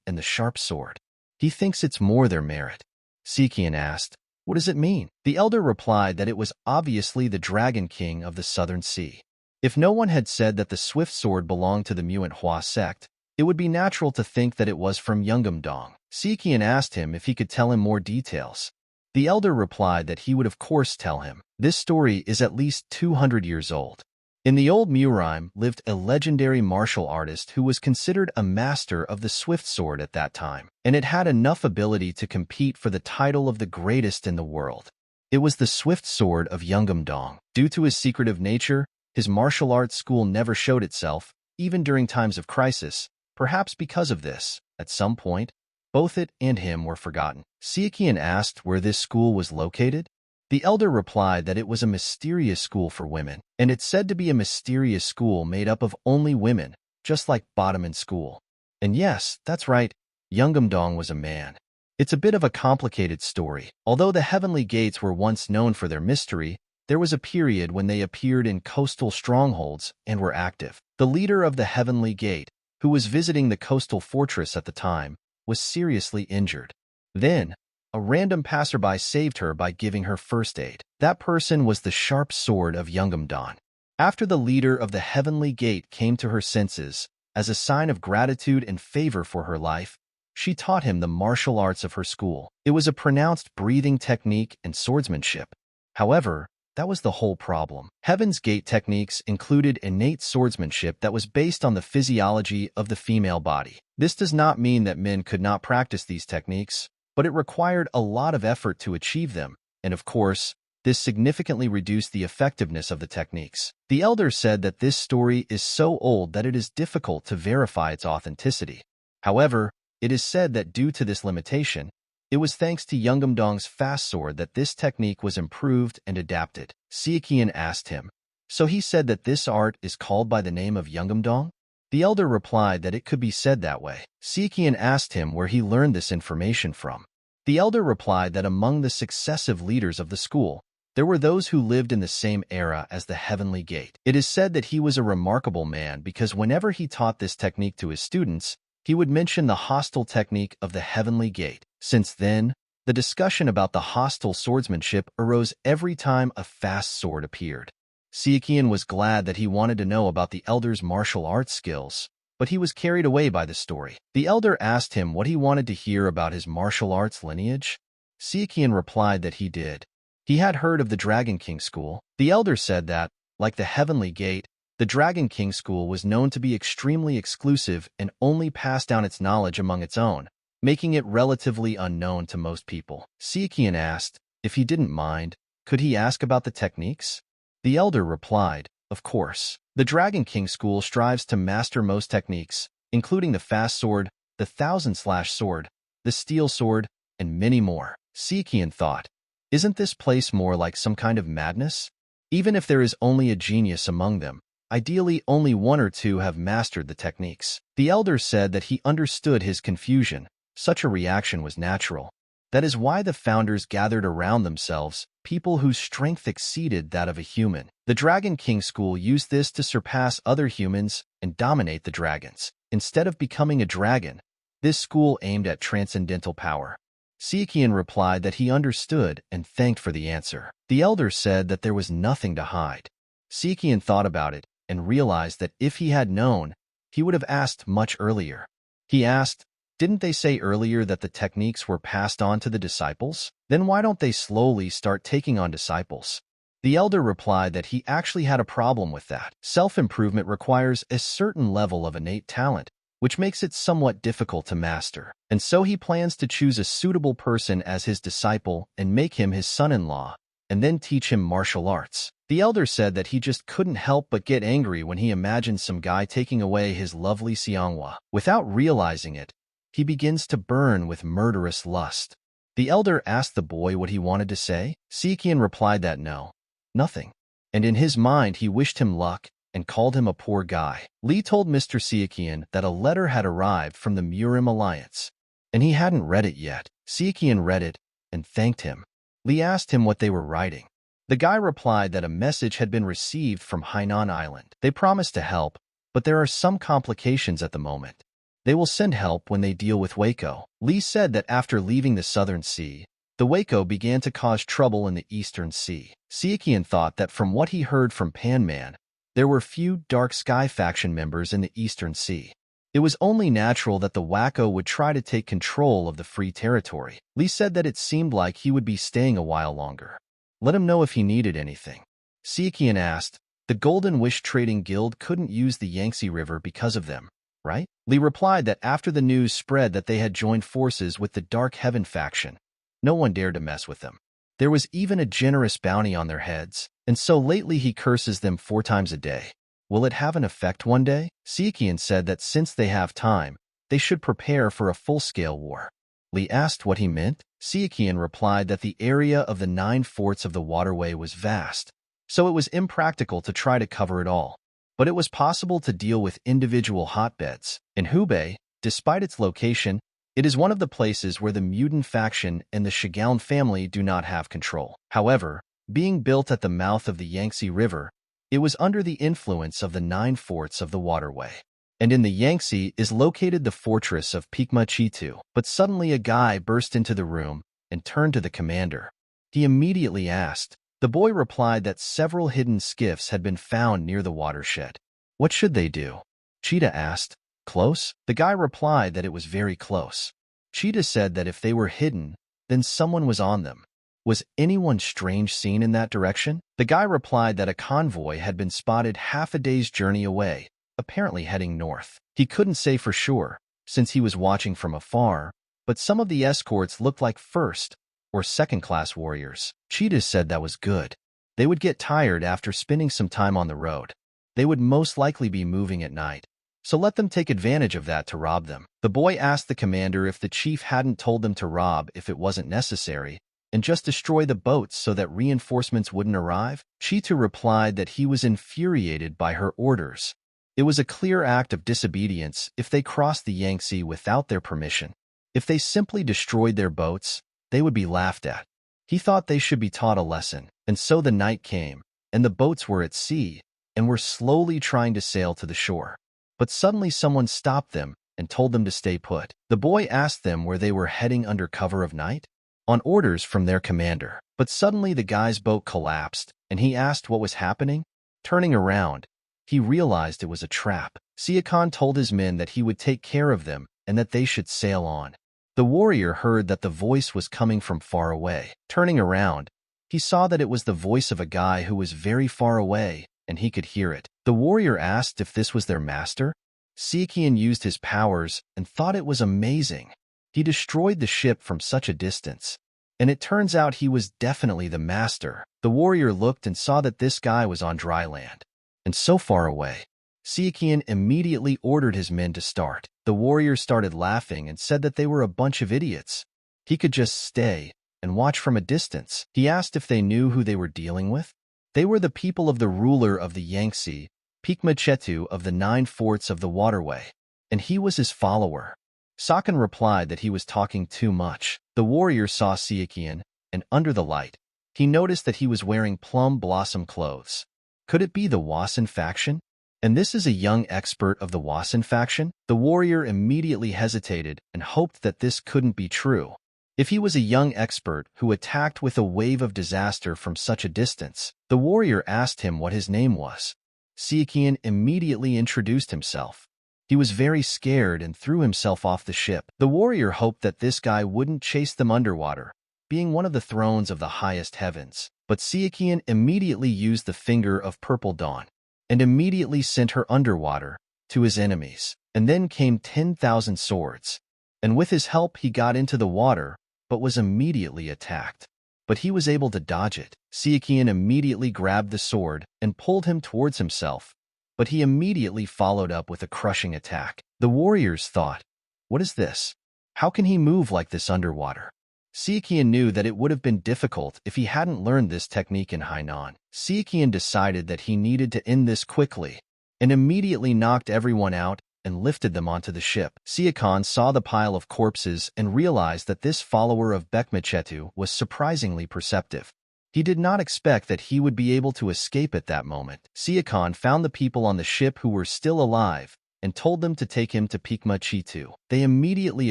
and the sharp sword. He thinks it's more their merit. Sichuan asked, "What does it mean?" The elder replied that it was obviously the Dragon King of the Southern Sea. If no one had said that the swift sword belonged to the Manhwa sect, it would be natural to think that it was from Yungam Dong. Sichuan asked him if he could tell him more details. The elder replied that he would of course tell him. This story is at least 200 years old. In the old MURIM lived a legendary martial artist who was considered a master of the swift sword at that time, and it had enough ability to compete for the title of the greatest in the world. It was the swift sword of Yungam Dong. Due to his secretive nature, his martial arts school never showed itself, even during times of crisis. Perhaps because of this, at some point, both it and him were forgotten. Sichuan asked where this school was located. The elder replied that it was a mysterious school for women, and it's said to be a mysterious school made up of only women, just like Bottoman School. And yes, that's right, Yungamdong was a man. It's a bit of a complicated story. Although the Heavenly Gates were once known for their mystery, there was a period when they appeared in coastal strongholds and were active. The leader of the Heavenly Gate, who was visiting the coastal fortress at the time, was seriously injured. Then, a random passerby saved her by giving her first aid. That person was the sharp sword of Yungamdong. After the leader of the Heavenly Gate came to her senses, as a sign of gratitude and favor for her life, she taught him the martial arts of her school. It was a pronounced breathing technique and swordsmanship. However, that was the whole problem. Heaven's Gate techniques included innate swordsmanship that was based on the physiology of the female body. This does not mean that men could not practice these techniques, but it required a lot of effort to achieve them, and of course, this significantly reduced the effectiveness of the techniques. The elder said that this story is so old that it is difficult to verify its authenticity. However, it is said that due to this limitation, it was thanks to Yungamdong's fast sword that this technique was improved and adapted. Sichuan asked him, "So he said that this art is called by the name of Yungamdong?" The elder replied that it could be said that way. Sichuan asked him where he learned this information from. The elder replied that among the successive leaders of the school, there were those who lived in the same era as the Heavenly Gate. It is said that he was a remarkable man because whenever he taught this technique to his students, he would mention the hostile technique of the Heavenly Gate. Since then, the discussion about the hostile swordsmanship arose every time a fast sword appeared. Sichuan was glad that he wanted to know about the elder's martial arts skills, but he was carried away by the story. The elder asked him what he wanted to hear about his martial arts lineage. Sichuan replied that he did. He had heard of the Dragon King School. The elder said that, like the Heavenly Gate, the Dragon King School was known to be extremely exclusive and only passed down its knowledge among its own, making it relatively unknown to most people. Sichuan asked, if he didn't mind, could he ask about the techniques? The elder replied, of course. The Dragon King School strives to master most techniques, including the fast sword, the thousand-slash sword, the steel sword, and many more. Sichuan thought, isn't this place more like some kind of madness? Even if there is only a genius among them, ideally only one or two have mastered the techniques. The elder said that he understood his confusion. Such a reaction was natural. That is why the founders gathered around themselves people whose strength exceeded that of a human. The Dragon King School used this to surpass other humans and dominate the dragons. Instead of becoming a dragon, this school aimed at transcendental power. Sichuan replied that he understood and thanked for the answer. The elder said that there was nothing to hide. Sichuan thought about it and realized that if he had known, he would have asked much earlier. He asked, didn't they say earlier that the techniques were passed on to the disciples? Then why don't they slowly start taking on disciples? The elder replied that he actually had a problem with that. Self-improvement requires a certain level of innate talent, which makes it somewhat difficult to master. And so he plans to choose a suitable person as his disciple and make him his son-in-law, and then teach him martial arts. The elder said that he just couldn't help but get angry when he imagined some guy taking away his lovely Xianghua. Without realizing it, he begins to burn with murderous lust. The elder asked the boy what he wanted to say. Sichuan replied that no, nothing. And in his mind he wished him luck and called him a poor guy. Li told Mr. Sichuan that a letter had arrived from the MURIM Alliance, and he hadn't read it yet. Sichuan read it and thanked him. Li asked him what they were writing. The guy replied that a message had been received from Hainan Island. They promised to help, but there are some complications at the moment. They will send help when they deal with Waco. Li said that after leaving the Southern Sea, the Waco began to cause trouble in the Eastern Sea. Sichuan thought that from what he heard from Panman, there were few Dark Sky faction members in the Eastern Sea. It was only natural that the Waco would try to take control of the Free Territory. Li said that it seemed like he would be staying a while longer. Let him know if he needed anything. Sichuan asked, the Golden Wish Trading Guild couldn't use the Yangtze River because of them, right? Li replied that after the news spread that they had joined forces with the Dark Heaven faction, no one dared to mess with them. There was even a generous bounty on their heads, and so lately he curses them 4 times a day. Will it have an effect one day? Sichuan said that since they have time, they should prepare for a full-scale war. Li asked what he meant. Sichuan replied that the area of the 9 forts of the waterway was vast, so it was impractical to try to cover it all. But it was possible to deal with individual hotbeds. In Hubei, despite its location, It is one of the places where the mutant faction and the Sichuan family do not have control. However, being built at the mouth of the Yangtze River, it was under the influence of the 9 forts of the waterway. And in the Yangtze is located the fortress of Pikma Chitu. But suddenly a guy burst into the room and turned to the commander. He immediately asked. The boy replied that several hidden skiffs had been found near the watershed. What should they do? Cheetah asked. Close? The guy replied that it was very close. Cheetah said that if they were hidden, then someone was on them. Was anyone strange seen in that direction? The guy replied that a convoy had been spotted half a day's journey away, apparently heading north. He couldn't say for sure, since he was watching from afar, but some of the escorts looked like first or second-class warriors. Cheetah said that was good. They would get tired after spending some time on the road. They would most likely be moving at night, so let them take advantage of that to rob them. The boy asked the commander if the chief hadn't told them to rob if it wasn't necessary, and just destroy the boats so that reinforcements wouldn't arrive. Chitu replied that he was infuriated by her orders. It was a clear act of disobedience if they crossed the Yangtze without their permission. If they simply destroyed their boats, they would be laughed at. He thought they should be taught a lesson, and so the night came, and the boats were at sea, and were slowly trying to sail to the shore. But suddenly someone stopped them and told them to stay put. The boy asked them where they were heading under cover of night, on orders from their commander. But suddenly the guy's boat collapsed, and he asked what was happening. Turning around, he realized it was a trap. Sichuan told his men that he would take care of them and that they should sail on. The warrior heard that the voice was coming from far away. Turning around, he saw that it was the voice of a guy who was very far away, and he could hear it. The warrior asked if this was their master. Sichuan used his powers and thought it was amazing. He destroyed the ship from such a distance, and it turns out he was definitely the master. The warrior looked and saw that this guy was on dry land, and so far away. Sichuan immediately ordered his men to start. The warrior started laughing and said that they were a bunch of idiots. He could just stay and watch from a distance. He asked if they knew who they were dealing with. They were the people of the ruler of the Yangtze, Pikma Chetu of the 9 forts of the waterway, and he was his follower. Sakan replied that he was talking too much. The warrior saw Sichuan, and under the light, he noticed that he was wearing plum blossom clothes. Could it be the Wasan faction? And this is a young expert of the Wasan faction? The warrior immediately hesitated and hoped that this couldn't be true. If he was a young expert who attacked with a wave of disaster from such a distance, the warrior asked him what his name was. Sichuan immediately introduced himself. He was very scared and threw himself off the ship. The warrior hoped that this guy wouldn't chase them underwater, being one of the thrones of the highest heavens. But Sichuan immediately used the finger of Purple Dawn, and immediately sent her underwater to his enemies. And then came 10,000 swords, and with his help he got into the water, but was immediately attacked. But he was able to dodge it. Sichuan immediately grabbed the sword and pulled him towards himself, but he immediately followed up with a crushing attack. The warriors thought, what is this? How can he move like this underwater? Sichuan knew that it would have been difficult if he hadn't learned this technique in Hainan. Sichuan decided that he needed to end this quickly, and immediately knocked everyone out and lifted them onto the ship. Sichuan saw the pile of corpses and realized that this follower of Bekmachetu was surprisingly perceptive. He did not expect that he would be able to escape at that moment. Sichuan found the people on the ship who were still alive and told them to take him to Pikma Chitu. They immediately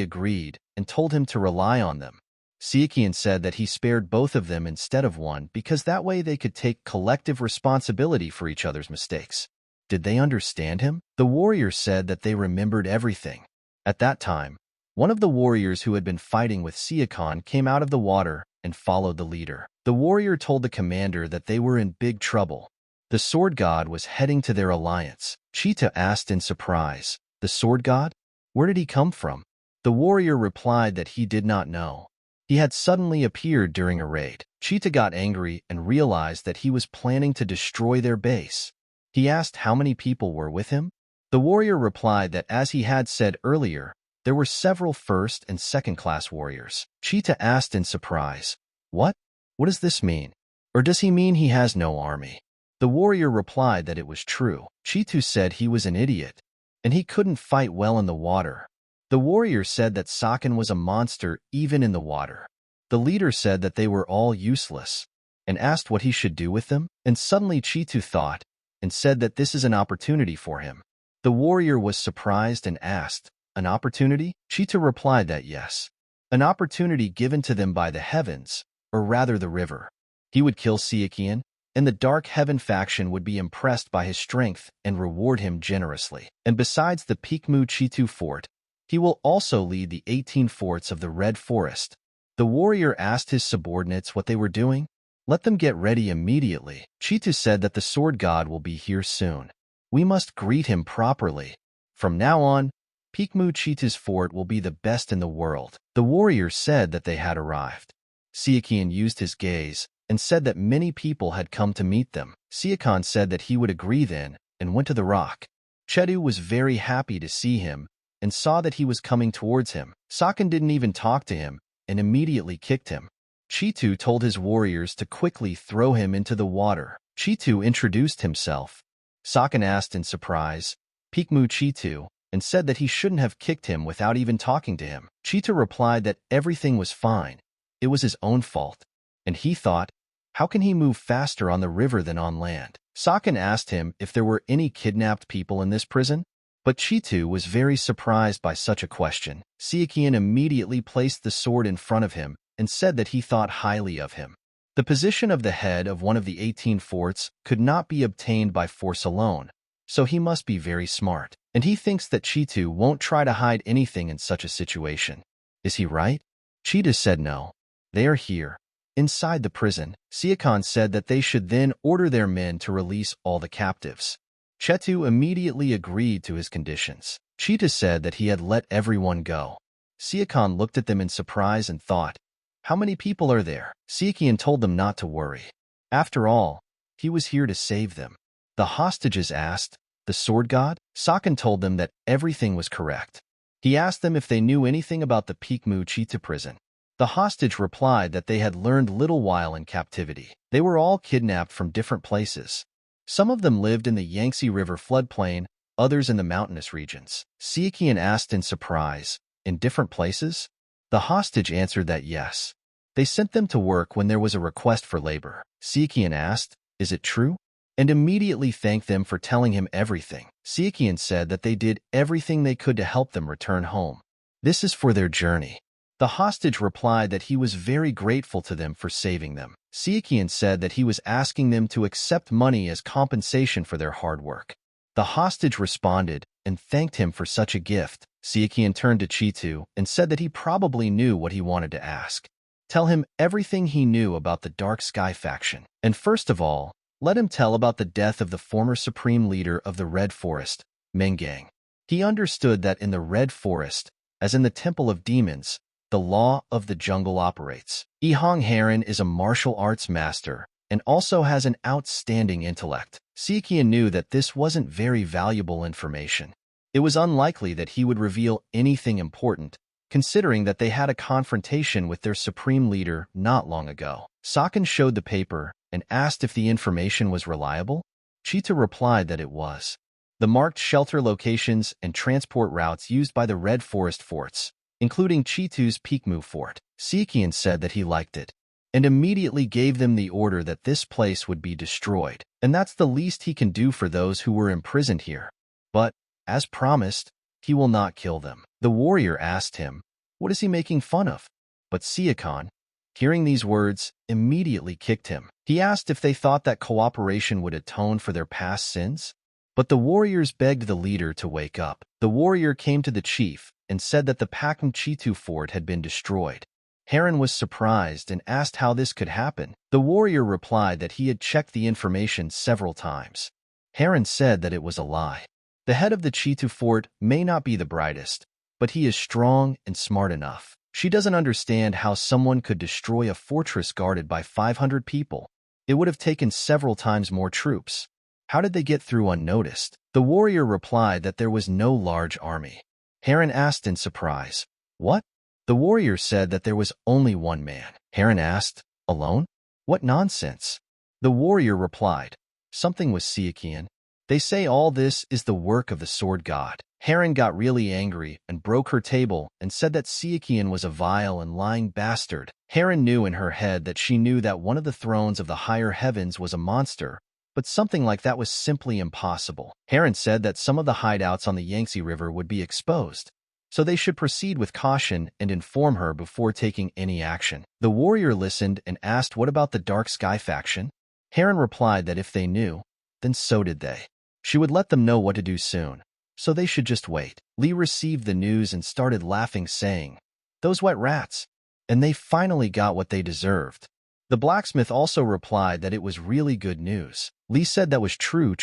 agreed and told him to rely on them. Sichuan said that he spared both of them instead of one because that way they could take collective responsibility for each other's mistakes. Did they understand him? The warriors said that they remembered everything. At that time, one of the warriors who had been fighting with Sichuan came out of the water and followed the leader. The warrior told the commander that they were in big trouble. The sword god was heading to their alliance. Cheetah asked in surprise, "The sword god? Where did he come from?" The warrior replied that he did not know. He had suddenly appeared during a raid. Cheetah got angry and realized that he was planning to destroy their base. He asked how many people were with him. The warrior replied that as he had said earlier, there were several first and second-class warriors. Cheetah asked in surprise, "What? What does this mean? Or does he mean he has no army?" The warrior replied that it was true. Cheetah said he was an idiot, and he couldn't fight well in the water, The warrior said that Sakan was a monster even in the water. The leader said that they were all useless, and asked what he should do with them, and suddenly Chitu thought, and said that this is an opportunity for him. The warrior was surprised and asked, "An opportunity?" Chitu replied that yes. An opportunity given to them by the heavens, or rather the river. He would kill Sichuan, and the Dark Heaven faction would be impressed by his strength and reward him generously. And besides the Pikmu Chitu fort, he will also lead the 18 forts of the Red Forest. The warrior asked his subordinates what they were doing. "Let them get ready immediately." Chitu said that the sword god will be here soon. "We must greet him properly. From now on, Pikmu Chitu's fort will be the best in the world." The warrior said that they had arrived. Sichuan used his gaze and said that many people had come to meet them. Sichuan said that he would agree then and went to the rock. Chedu was very happy to see him and saw that he was coming towards him. Sakan didn't even talk to him and immediately kicked him. Chitu told his warriors to quickly throw him into the water. Chitu introduced himself. Sakan asked in surprise, "Pikmu Chitu," and said that he shouldn't have kicked him without even talking to him. Chitu replied that everything was fine. It was his own fault. And he thought, how can he move faster on the river than on land? Sakan asked him if there were any kidnapped people in this prison, but Chitu was very surprised by such a question. Sichuan immediately placed the sword in front of him and said that he thought highly of him. The position of the head of one of the 18 forts could not be obtained by force alone, so he must be very smart. And he thinks that Chitu won't try to hide anything in such a situation. Is he right? Chitu said no. They are here, inside the prison. Sichuan said that they should then order their men to release all the captives. Chetu immediately agreed to his conditions. Chitu said that he had let everyone go. Sichuan looked at them in surprise and thought, how many people are there? Sichuan told them not to worry. After all, he was here to save them. The hostages asked, "The sword god?" Sakan told them that everything was correct. He asked them if they knew anything about the Pikmu Chitu prison. The hostage replied that they had learned little while in captivity. They were all kidnapped from different places. Some of them lived in the Yangtze River floodplain, others in the mountainous regions. Sichuan asked in surprise, "In different places?" The hostage answered that yes. They sent them to work when there was a request for labor. Sichuan asked, "Is it true?" and immediately thanked them for telling him everything. Sichuan said that they did everything they could to help them return home. This is for their journey. The hostage replied that he was very grateful to them for saving them. Sichuan said that he was asking them to accept money as compensation for their hard work. The hostage responded and thanked him for such a gift. Sichuan turned to Chitu and said that he probably knew what he wanted to ask. Tell him everything he knew about the Dark Sky faction. And first of all, let him tell about the death of the former supreme leader of the Red Forest, Mengang. He understood that in the Red Forest, as in the Temple of Demons, the law of the jungle operates. Ihong Heron is a martial arts master and also has an outstanding intellect. Sichuan knew that this wasn't very valuable information. It was unlikely that he would reveal anything important, considering that they had a confrontation with their supreme leader not long ago. Sakan showed the paper and asked if the information was reliable. Chitu replied that it was. The marked shelter locations and transport routes used by the Red Forest forts, including Chitu's Pikmu fort. Sichuan said that he liked it, and immediately gave them the order that this place would be destroyed, and that's the least he can do for those who were imprisoned here. But, as promised, he will not kill them. The warrior asked him, what is he making fun of? But Sichuan, hearing these words, immediately kicked him. He asked if they thought that cooperation would atone for their past sins. But the warriors begged the leader to wake up. The warrior came to the chief and said that the Pakam Chitu fort had been destroyed. Heron was surprised and asked how this could happen. The warrior replied that he had checked the information several times. Heron said that it was a lie. The head of the Chitu fort may not be the brightest, but he is strong and smart enough. She doesn't understand how someone could destroy a fortress guarded by 500 people. It would have taken several times more troops. How did they get through unnoticed? The warrior replied that there was no large army. Heron asked in surprise, what? The warrior said that there was only one man. Heron asked, alone? What nonsense? The warrior replied, something was Sichuan. They say all this is the work of the sword god. Heron got really angry and broke her table and said that Sichuan was a vile and lying bastard. Heron knew in her head that she knew that one of the thrones of the higher heavens was a monster, but something like that was simply impossible. Heron said that some of the hideouts on the Yangtze River would be exposed, so they should proceed with caution and inform her before taking any action. The warrior listened and asked what about the Dark Sky faction? Heron replied that if they knew, then so did they. She would let them know what to do soon, so they should just wait. Lee received the news and started laughing, saying, "Those wet rats." And they finally got what they deserved. The blacksmith also replied that it was really good news. Lee said that was true.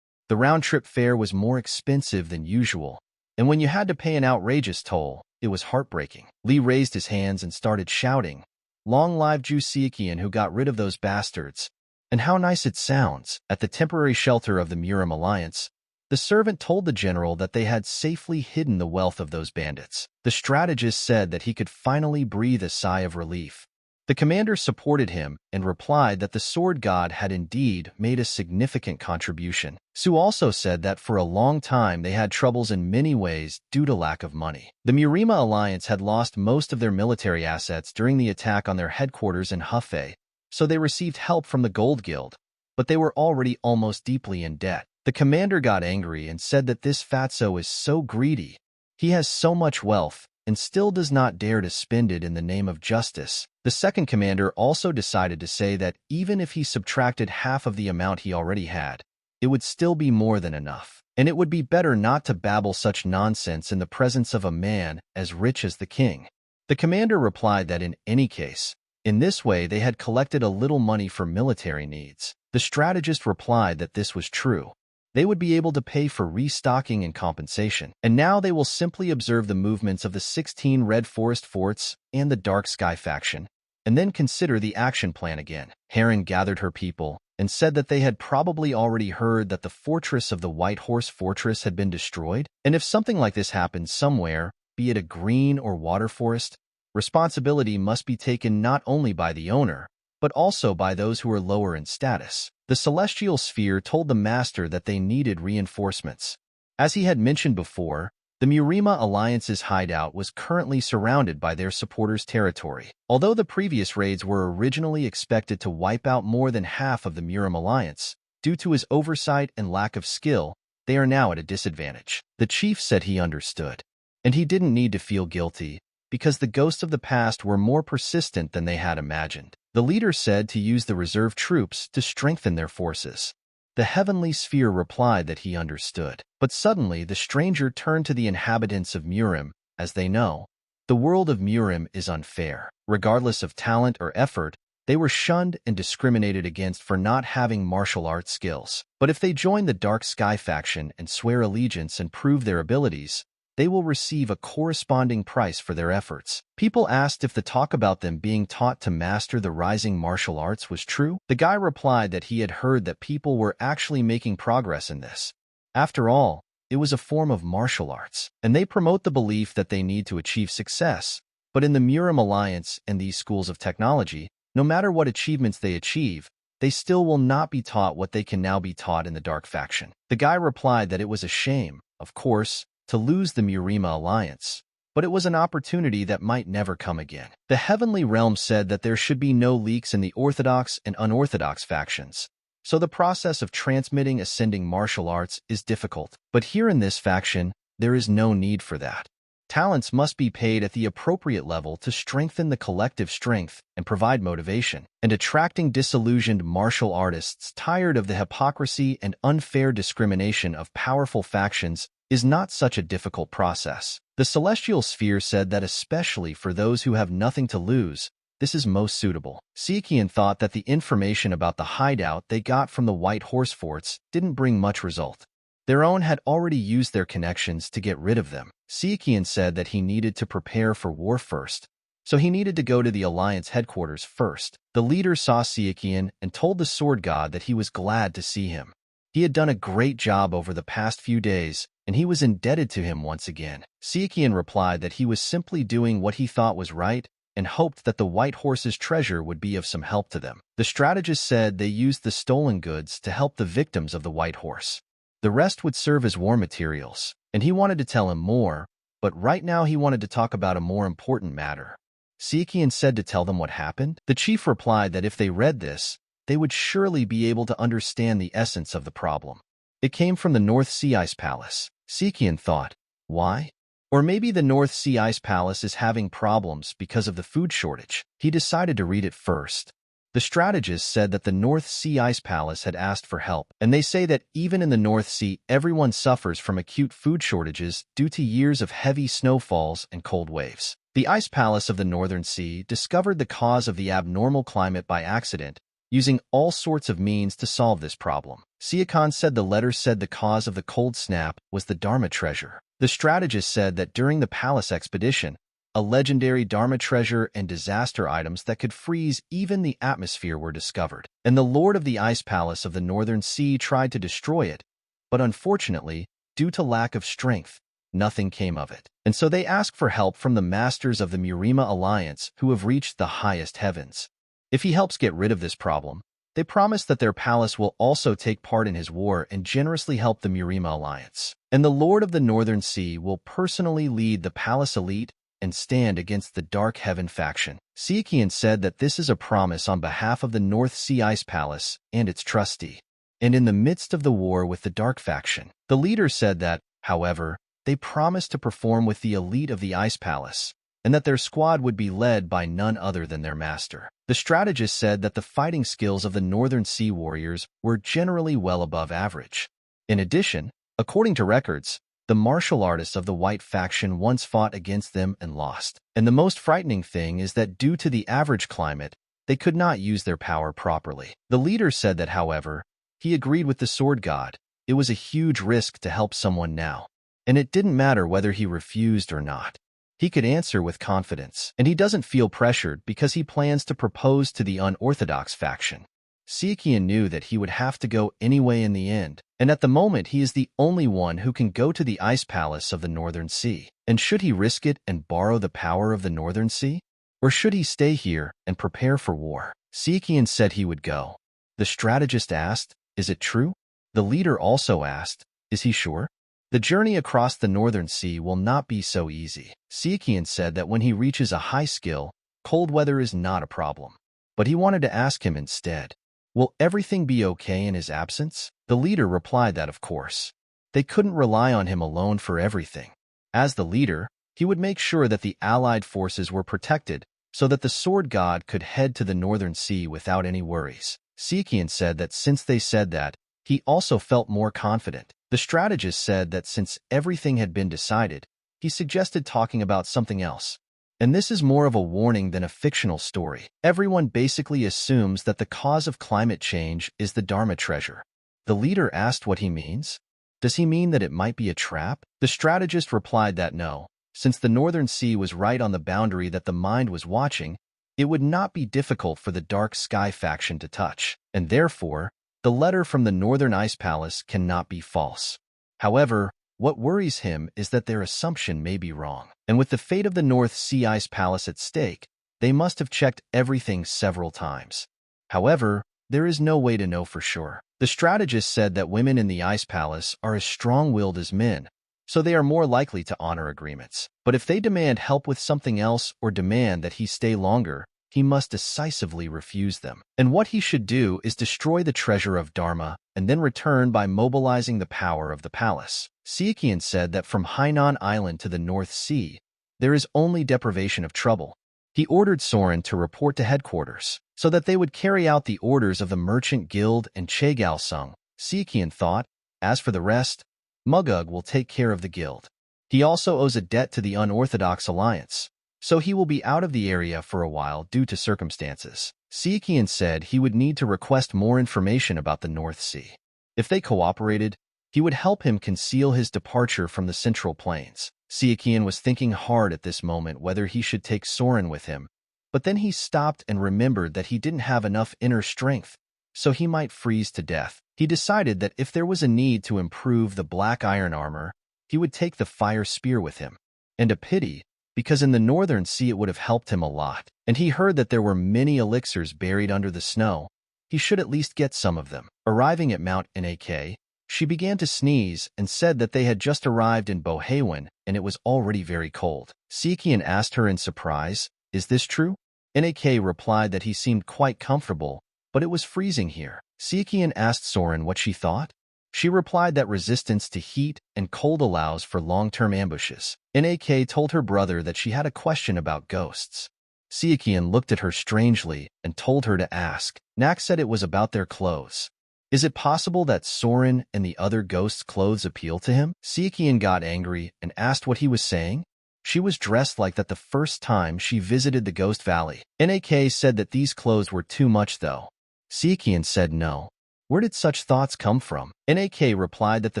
The round-trip fare was more expensive than usual, and when you had to pay an outrageous toll, it was heartbreaking. Lee raised his hands and started shouting, "Long live Ju Sichuan who got rid of those bastards. And how nice it sounds." At the temporary shelter of the MURIM alliance, the servant told the general that they had safely hidden the wealth of those bandits. The strategist said that he could finally breathe a sigh of relief. The commander supported him and replied that the sword god had indeed made a significant contribution. Su also said that for a long time they had troubles in many ways due to lack of money. The MURIM alliance had lost most of their military assets during the attack on their headquarters in Hefei, so they received help from the Gold Guild, but they were already almost deeply in debt. The commander got angry and said that this fatso is so greedy. He has so much wealth and still does not dare to spend it in the name of justice. The second commander also decided to say that even if he subtracted half of the amount he already had, it would still be more than enough, and it would be better not to babble such nonsense in the presence of a man as rich as the king. The commander replied that in any case, in this way they had collected a little money for military needs. The strategist replied that this was true. They would be able to pay for restocking and compensation, and now they will simply observe the movements of the 16 Red Forest forts and the Dark Sky faction, and then consider the action plan again. Heron gathered her people and said that they had probably already heard that the fortress of the White Horse Fortress had been destroyed, and if something like this happens somewhere, be it a green or water forest, responsibility must be taken not only by the owner, but also by those who are lower in status. The Celestial Sphere told the Master that they needed reinforcements. As he had mentioned before, the MURIM Alliance's hideout was currently surrounded by their supporters' territory. Although the previous raids were originally expected to wipe out more than half of the MURIM Alliance, due to his oversight and lack of skill, they are now at a disadvantage. The chief said he understood, and he didn't need to feel guilty, because the ghosts of the past were more persistent than they had imagined. The leader said to use the reserve troops to strengthen their forces. The heavenly sphere replied that he understood. But suddenly the stranger turned to the inhabitants of MURIM. As they know, the world of MURIM is unfair. Regardless of talent or effort, they were shunned and discriminated against for not having martial arts skills. But if they join the Dark Sky faction and swear allegiance and prove their abilities, they will receive a corresponding price for their efforts. People asked if the talk about them being taught to master the rising martial arts was true. The guy replied that he had heard that people were actually making progress in this. After all, it was a form of martial arts, and they promote the belief that they need to achieve success. But in the MURIM Alliance and these schools of technology, no matter what achievements they achieve, they still will not be taught what they can now be taught in the Dark Faction. The guy replied that it was a shame, of course, to lose the MURIM Alliance, but it was an opportunity that might never come again. The Heavenly Realm said that there should be no leaks in the orthodox and unorthodox factions, so the process of transmitting ascending martial arts is difficult. But here in this faction, there is no need for that. Talents must be paid at the appropriate level to strengthen the collective strength and provide motivation, and attracting disillusioned martial artists tired of the hypocrisy and unfair discrimination of powerful factions is not such a difficult process. The Celestial Sphere said that especially for those who have nothing to lose, this is most suitable. Sichuan thought that the information about the hideout they got from the White Horse Forts didn't bring much result. Their own had already used their connections to get rid of them. Sichuan said that he needed to prepare for war first, so he needed to go to the Alliance headquarters first. The leader saw Sichuan and told the Sword God that he was glad to see him. He had done a great job over the past few days, and he was indebted to him once again. Sichuan replied that he was simply doing what he thought was right and hoped that the White Horse's treasure would be of some help to them. The strategist said they used the stolen goods to help the victims of the White Horse. The rest would serve as war materials, and he wanted to tell him more, but right now he wanted to talk about a more important matter. Sichuan said to tell them what happened. The chief replied that if they read this, they would surely be able to understand the essence of the problem. It came from the North Sea Ice Palace. Sichuan thought, why? Or maybe the North Sea Ice Palace is having problems because of the food shortage. He decided to read it first. The strategist said that the North Sea Ice Palace had asked for help, and they say that even in the North Sea, everyone suffers from acute food shortages due to years of heavy snowfalls and cold waves. The Ice Palace of the Northern Sea discovered the cause of the abnormal climate by accident, using all sorts of means to solve this problem. Sichuan said the letter said the cause of the cold snap was the Dharma treasure. The strategist said that during the palace expedition, a legendary Dharma treasure and disaster items that could freeze even the atmosphere were discovered, and the Lord of the Ice Palace of the Northern Sea tried to destroy it, but unfortunately, due to lack of strength, nothing came of it. And so they asked for help from the masters of the MURIM Alliance who have reached the highest heavens. If he helps get rid of this problem, they promise that their palace will also take part in his war and generously help the MURIM Alliance. And the Lord of the Northern Sea will personally lead the palace elite and stand against the Dark Heaven faction. Sichuan said that this is a promise on behalf of the North Sea Ice Palace and its trustee. And in the midst of the war with the Dark faction, the leader said that, however, they promised to perform with the elite of the Ice Palace, and that their squad would be led by none other than their master. The strategist said that the fighting skills of the Northern Sea warriors were generally well above average. In addition, according to records, the martial artists of the White faction once fought against them and lost. And the most frightening thing is that due to the average climate, they could not use their power properly. The leader said that, however, he agreed with the sword god. It was a huge risk to help someone now, and it didn't matter whether he refused or not. He could answer with confidence, and he doesn't feel pressured because he plans to propose to the unorthodox faction. Sichuan knew that he would have to go anyway in the end, and at the moment he is the only one who can go to the Ice Palace of the Northern Sea. And should he risk it and borrow the power of the Northern Sea? Or should he stay here and prepare for war? Sichuan said he would go. The strategist asked, is it true? The leader also asked, is he sure? The journey across the Northern Sea will not be so easy. Sichuan said that when he reaches a high skill, cold weather is not a problem. But he wanted to ask him instead, will everything be okay in his absence? The leader replied that of course. They couldn't rely on him alone for everything. As the leader, he would make sure that the allied forces were protected so that the sword god could head to the Northern Sea without any worries. Sichuan said that since they said that, he also felt more confident. The strategist said that since everything had been decided, he suggested talking about something else. And this is more of a warning than a fictional story. Everyone basically assumes that the cause of climate change is the Dharma treasure. The leader asked what he means. Does he mean that it might be a trap? The strategist replied that no, since the Northern Sea was right on the boundary that the mind was watching, it would not be difficult for the Dark Sky faction to touch, and therefore, the letter from the Northern Ice Palace cannot be false. However, what worries him is that their assumption may be wrong. And with the fate of the North Sea Ice Palace at stake, they must have checked everything several times. However, there is no way to know for sure. The strategist said that women in the Ice Palace are as strong-willed as men, so they are more likely to honor agreements. But if they demand help with something else or demand that he stay longer, he must decisively refuse them. And what he should do is destroy the treasure of Dharma and then return by mobilizing the power of the palace. Sichuan said that from Hainan Island to the North Sea, there is only deprivation of trouble. He ordered Soren to report to headquarters, so that they would carry out the orders of the Merchant Guild and Chegal Sung. Sichuan thought, as for the rest, Mugug will take care of the guild. He also owes a debt to the Unorthodox Alliance, so he will be out of the area for a while due to circumstances. Sichuan said he would need to request more information about the North Sea. If they cooperated, he would help him conceal his departure from the Central Plains. Sichuan was thinking hard at this moment whether he should take Soren with him, but then he stopped and remembered that he didn't have enough inner strength, so he might freeze to death. He decided that if there was a need to improve the black iron armor, he would take the fire spear with him. And a pity, because in the Northern Sea it would have helped him a lot, and he heard that there were many elixirs buried under the snow. He should at least get some of them. Arriving at Mount Nak, She began to sneeze and said that they had just arrived in Bohaywen and it was already very cold. Sichuan asked her in surprise, "Is this true?" Nak replied that he seemed quite comfortable, but it was freezing here. Sichuan asked Soren what she thought. She replied that resistance to heat and cold allows for long-term ambushes. Nak told her brother that she had a question about ghosts. Sichuan looked at her strangely and told her to ask. Nak said it was about their clothes. Is it possible that Soren and the other ghosts' clothes appeal to him? Sichuan got angry and asked what he was saying. She was dressed like that the first time she visited the Ghost Valley. Nak said that these clothes were too much though. Sichuan said no. Where did such thoughts come from? Nak replied that the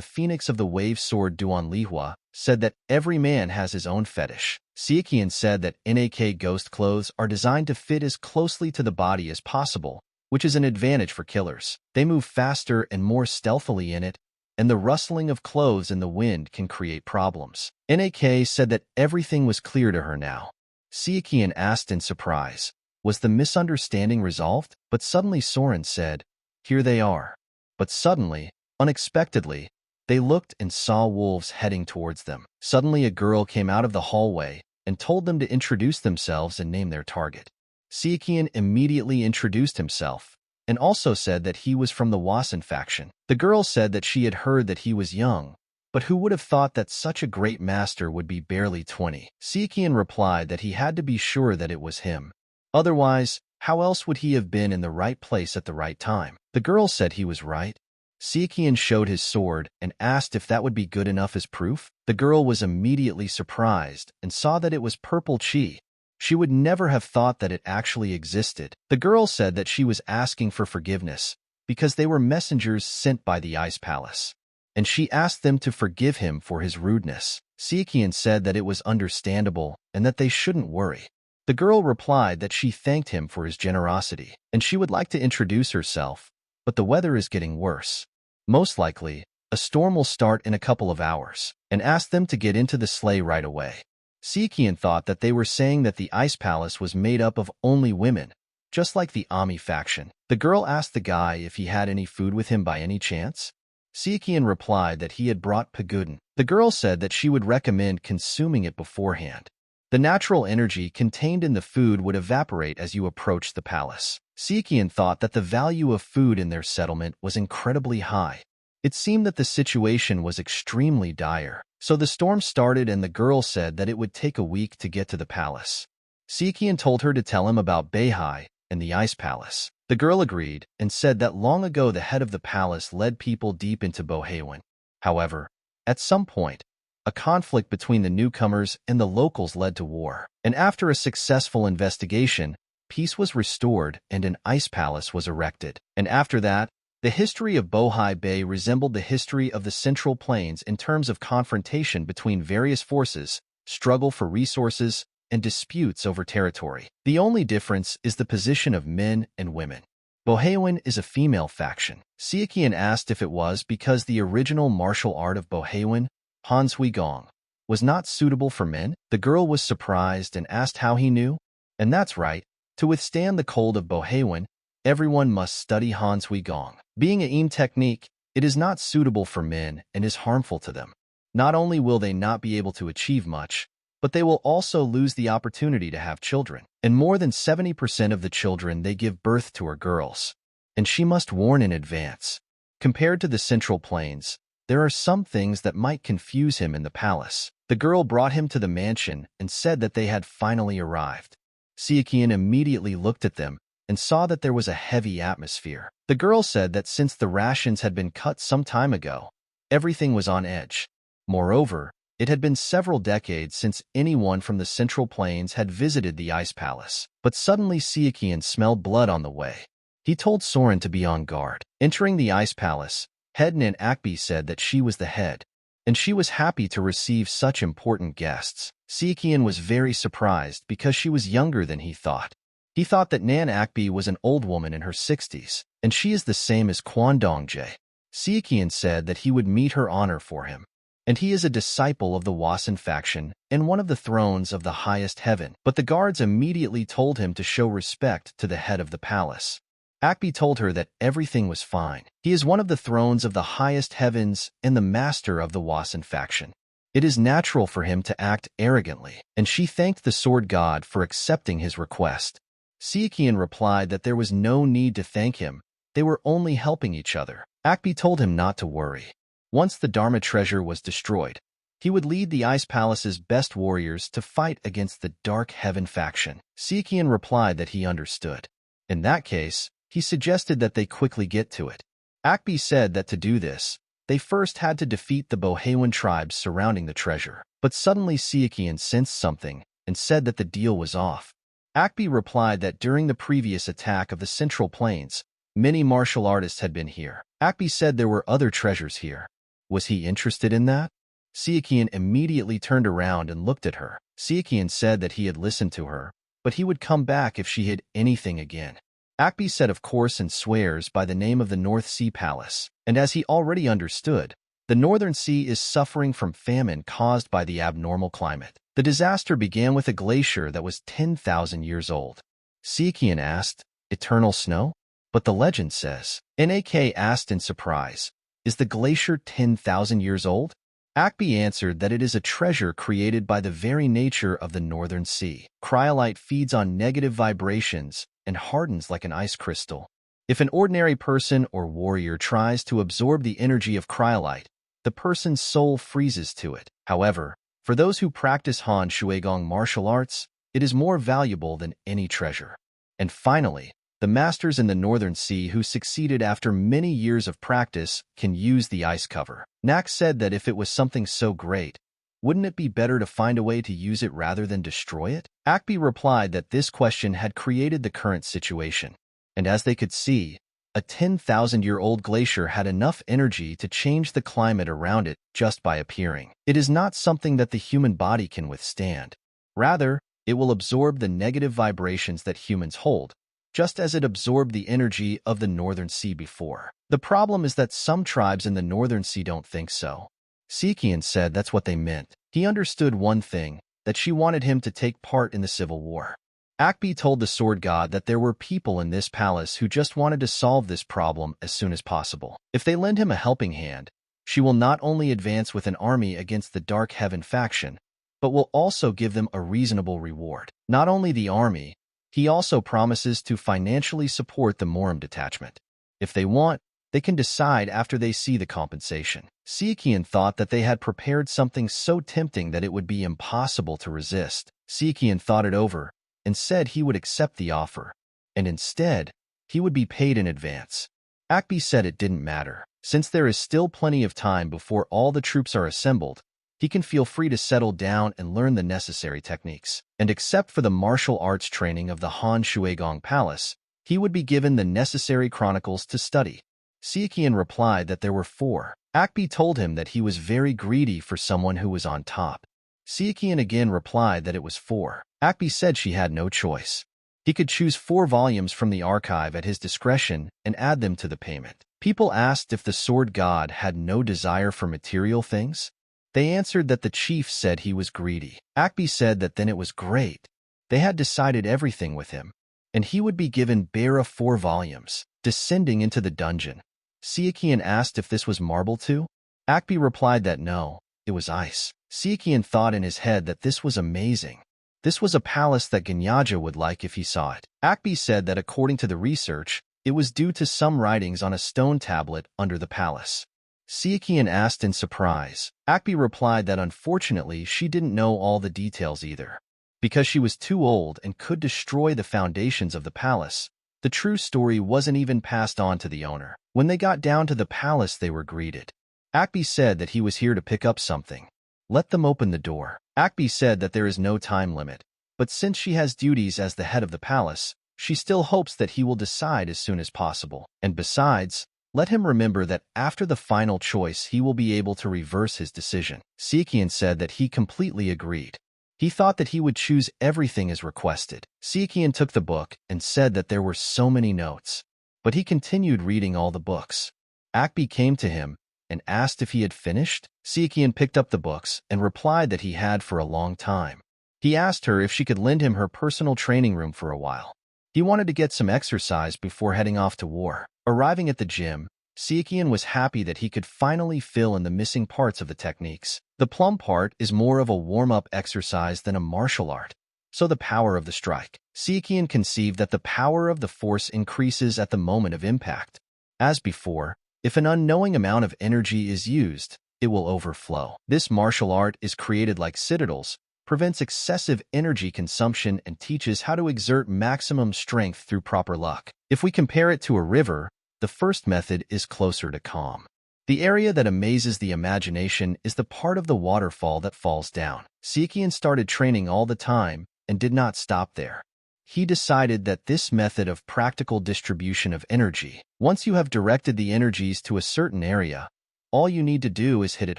phoenix of the wave sword Duan Lihua said that every man has his own fetish. Sichuan said that Nak ghost clothes are designed to fit as closely to the body as possible, which is an advantage for killers. They move faster and more stealthily in it, and the rustling of clothes in the wind can create problems. Nak said that everything was clear to her now. Sichuan asked in surprise, was the misunderstanding resolved? But suddenly Soren said, "Here they are." But suddenly, unexpectedly, they looked and saw wolves heading towards them. Suddenly a girl came out of the hallway and told them to introduce themselves and name their target. Sichuan immediately introduced himself and also said that he was from the Wasan faction. The girl said that she had heard that he was young, but who would have thought that such a great master would be barely 20? Sichuan replied that he had to be sure that it was him. Otherwise, how else would he have been in the right place at the right time? The girl said he was right. Sichuan showed his sword and asked if that would be good enough as proof. The girl was immediately surprised and saw that it was purple chi. She would never have thought that it actually existed. The girl said that she was asking for forgiveness because they were messengers sent by the Ice Palace, and she asked them to forgive him for his rudeness. Sichuan said that it was understandable and that they shouldn't worry. The girl replied that she thanked him for his generosity, and she would like to introduce herself, but the weather is getting worse. Most likely, a storm will start in a couple of hours, and asked them to get into the sleigh right away. Sichuan thought that they were saying that the Ice Palace was made up of only women, just like the Ami faction. The girl asked the guy if he had any food with him by any chance. Sichuan replied that he had brought pagudin. The girl said that she would recommend consuming it beforehand. The natural energy contained in the food would evaporate as you approached the palace. Sichuan thought that the value of food in their settlement was incredibly high. It seemed that the situation was extremely dire. So the storm started and the girl said that it would take a week to get to the palace. Sichuan told her to tell him about Beihai and the Ice Palace. The girl agreed and said that long ago the head of the palace led people deep into Bohaywen. However, at some point, a conflict between the newcomers and the locals led to war. And after a successful investigation, peace was restored and an ice palace was erected. And after that, the history of Bohai Bay resembled the history of the Central Plains in terms of confrontation between various forces, struggle for resources, and disputes over territory. The only difference is the position of men and women. Bohaywen is a female faction. Sichuan asked if it was because the original martial art of Bohaywen, Han Sui Gong, was not suitable for men. The girl was surprised and asked how he knew. And that's right, to withstand the cold of Bohaywen, everyone must study Han Sui Gong. Being a Im technique, it is not suitable for men and is harmful to them. Not only will they not be able to achieve much, but they will also lose the opportunity to have children. And more than 70% of the children they give birth to are girls. And she must warn in advance. Compared to the Central Plains, there are some things that might confuse him in the palace. The girl brought him to the mansion and said that they had finally arrived. Sichuan immediately looked at them and saw that there was a heavy atmosphere. The girl said that since the rations had been cut some time ago, everything was on edge. Moreover, it had been several decades since anyone from the Central Plains had visited the Ice Palace. But suddenly Sichuan smelled blood on the way. He told Soren to be on guard. Entering the Ice Palace, Headin Akbi said that she was the head, and she was happy to receive such important guests. Sichuan was very surprised because she was younger than he thought. He thought that Nan Akbi was an old woman in her 60s, and she is the same as Quan Dongjae. Sichuan said that he would meet her honor for him, and he is a disciple of the Wasan faction and one of the thrones of the highest heaven. But the guards immediately told him to show respect to the head of the palace. Akbi told her that everything was fine. He is one of the thrones of the highest heavens and the master of the Wasan faction. It is natural for him to act arrogantly, and she thanked the sword god for accepting his request. Sichuan replied that there was no need to thank him, they were only helping each other. Akbi told him not to worry. Once the Dharma treasure was destroyed, he would lead the Ice Palace's best warriors to fight against the Dark Heaven faction. Sichuan replied that he understood. In that case, he suggested that they quickly get to it. Akbi said that to do this, they first had to defeat the Bohewan tribes surrounding the treasure. But suddenly Sichuan sensed something and said that the deal was off. Akbi replied that during the previous attack of the Central Plains, many martial artists had been here. Akbi said there were other treasures here. Was he interested in that? Sichuan immediately turned around and looked at her. Sichuan said that he had listened to her, but he would come back if she hid anything again. Akbi said of course and swears by the name of the North Sea Palace, and as he already understood, the Northern Sea is suffering from famine caused by the abnormal climate. The disaster began with a glacier that was 10,000 years old. Sichuan asked, "Eternal snow?" But the legend says. Nak asked in surprise, "Is the glacier 10,000 years old?" Akbi answered that it is a treasure created by the very nature of the Northern Sea. Cryolite feeds on negative vibrations and hardens like an ice crystal. If an ordinary person or warrior tries to absorb the energy of cryolite, the person's soul freezes to it. However, for those who practice Han Shuigong martial arts, it is more valuable than any treasure. And finally, the masters in the Northern Sea who succeeded after many years of practice can use the ice cover. Nak said that if it was something so great, wouldn't it be better to find a way to use it rather than destroy it? Akbi replied that this question had created the current situation, and as they could see, a 10,000-year-old glacier had enough energy to change the climate around it just by appearing. It is not something that the human body can withstand. Rather, it will absorb the negative vibrations that humans hold, just as it absorbed the energy of the Northern Sea before. The problem is that some tribes in the Northern Sea don't think so. Sichuan said that's what they meant. He understood one thing, that she wanted him to take part in the civil war. Akbi told the sword god that there were people in this palace who just wanted to solve this problem as soon as possible. If they lend him a helping hand, she will not only advance with an army against the Dark Heaven faction, but will also give them a reasonable reward. Not only the army, he also promises to financially support the MURIM detachment. If they want, they can decide after they see the compensation. Sichuan thought that they had prepared something so tempting that it would be impossible to resist. Sichuan thought it over and said he would accept the offer, and instead, he would be paid in advance. Akbi said it didn't matter. Since there is still plenty of time before all the troops are assembled, he can feel free to settle down and learn the necessary techniques. And except for the martial arts training of the Han Shuigong Palace, he would be given the necessary chronicles to study. Sichuan replied that there were 4. Akbi told him that he was very greedy for someone who was on top. Sichuan again replied that it was 4. Akbi said she had no choice. He could choose 4 volumes from the archive at his discretion and add them to the payment. People asked if the sword god had no desire for material things. They answered that the chief said he was greedy. Akbi said that then it was great. They had decided everything with him, and he would be given bare 4 volumes. Descending into the dungeon, Sichuan asked if this was marble too. Akbi replied that no, it was ice. Sichuan thought in his head that this was amazing. This was a palace that Ganyaja would like if he saw it. Akbi said that according to the research, it was due to some writings on a stone tablet under the palace. Sichuan asked in surprise. Akbi replied that unfortunately she didn't know all the details either. Because she was too old and could destroy the foundations of the palace, the true story wasn't even passed on to the owner. When they got down to the palace, they were greeted. Akbi said that he was here to pick up something. Let them open the door. Akbi said that there is no time limit, but since she has duties as the head of the palace, she still hopes that he will decide as soon as possible. And besides, let him remember that after the final choice he will be able to reverse his decision. Sichuan said that he completely agreed. He thought that he would choose everything as requested. Sichuan took the book and said that there were so many notes, but he continued reading all the books. Akbi came to him and asked if he had finished. Sichuan picked up the books and replied that he had for a long time. He asked her if she could lend him her personal training room for a while. He wanted to get some exercise before heading off to war. Arriving at the gym, Sichuan was happy that he could finally fill in the missing parts of the techniques. The plum part is more of a warm-up exercise than a martial art. So the power of the strike. Sichuan conceived that the power of the force increases at the moment of impact. As before, if an unknowing amount of energy is used, it will overflow. This martial art is created like citadels, prevents excessive energy consumption, and teaches how to exert maximum strength through proper luck. If we compare it to a river, the first method is closer to calm. The area that amazes the imagination is the part of the waterfall that falls down. Sichuan started training all the time and did not stop there. He decided that this method of practical distribution of energy, once you have directed the energies to a certain area, all you need to do is hit it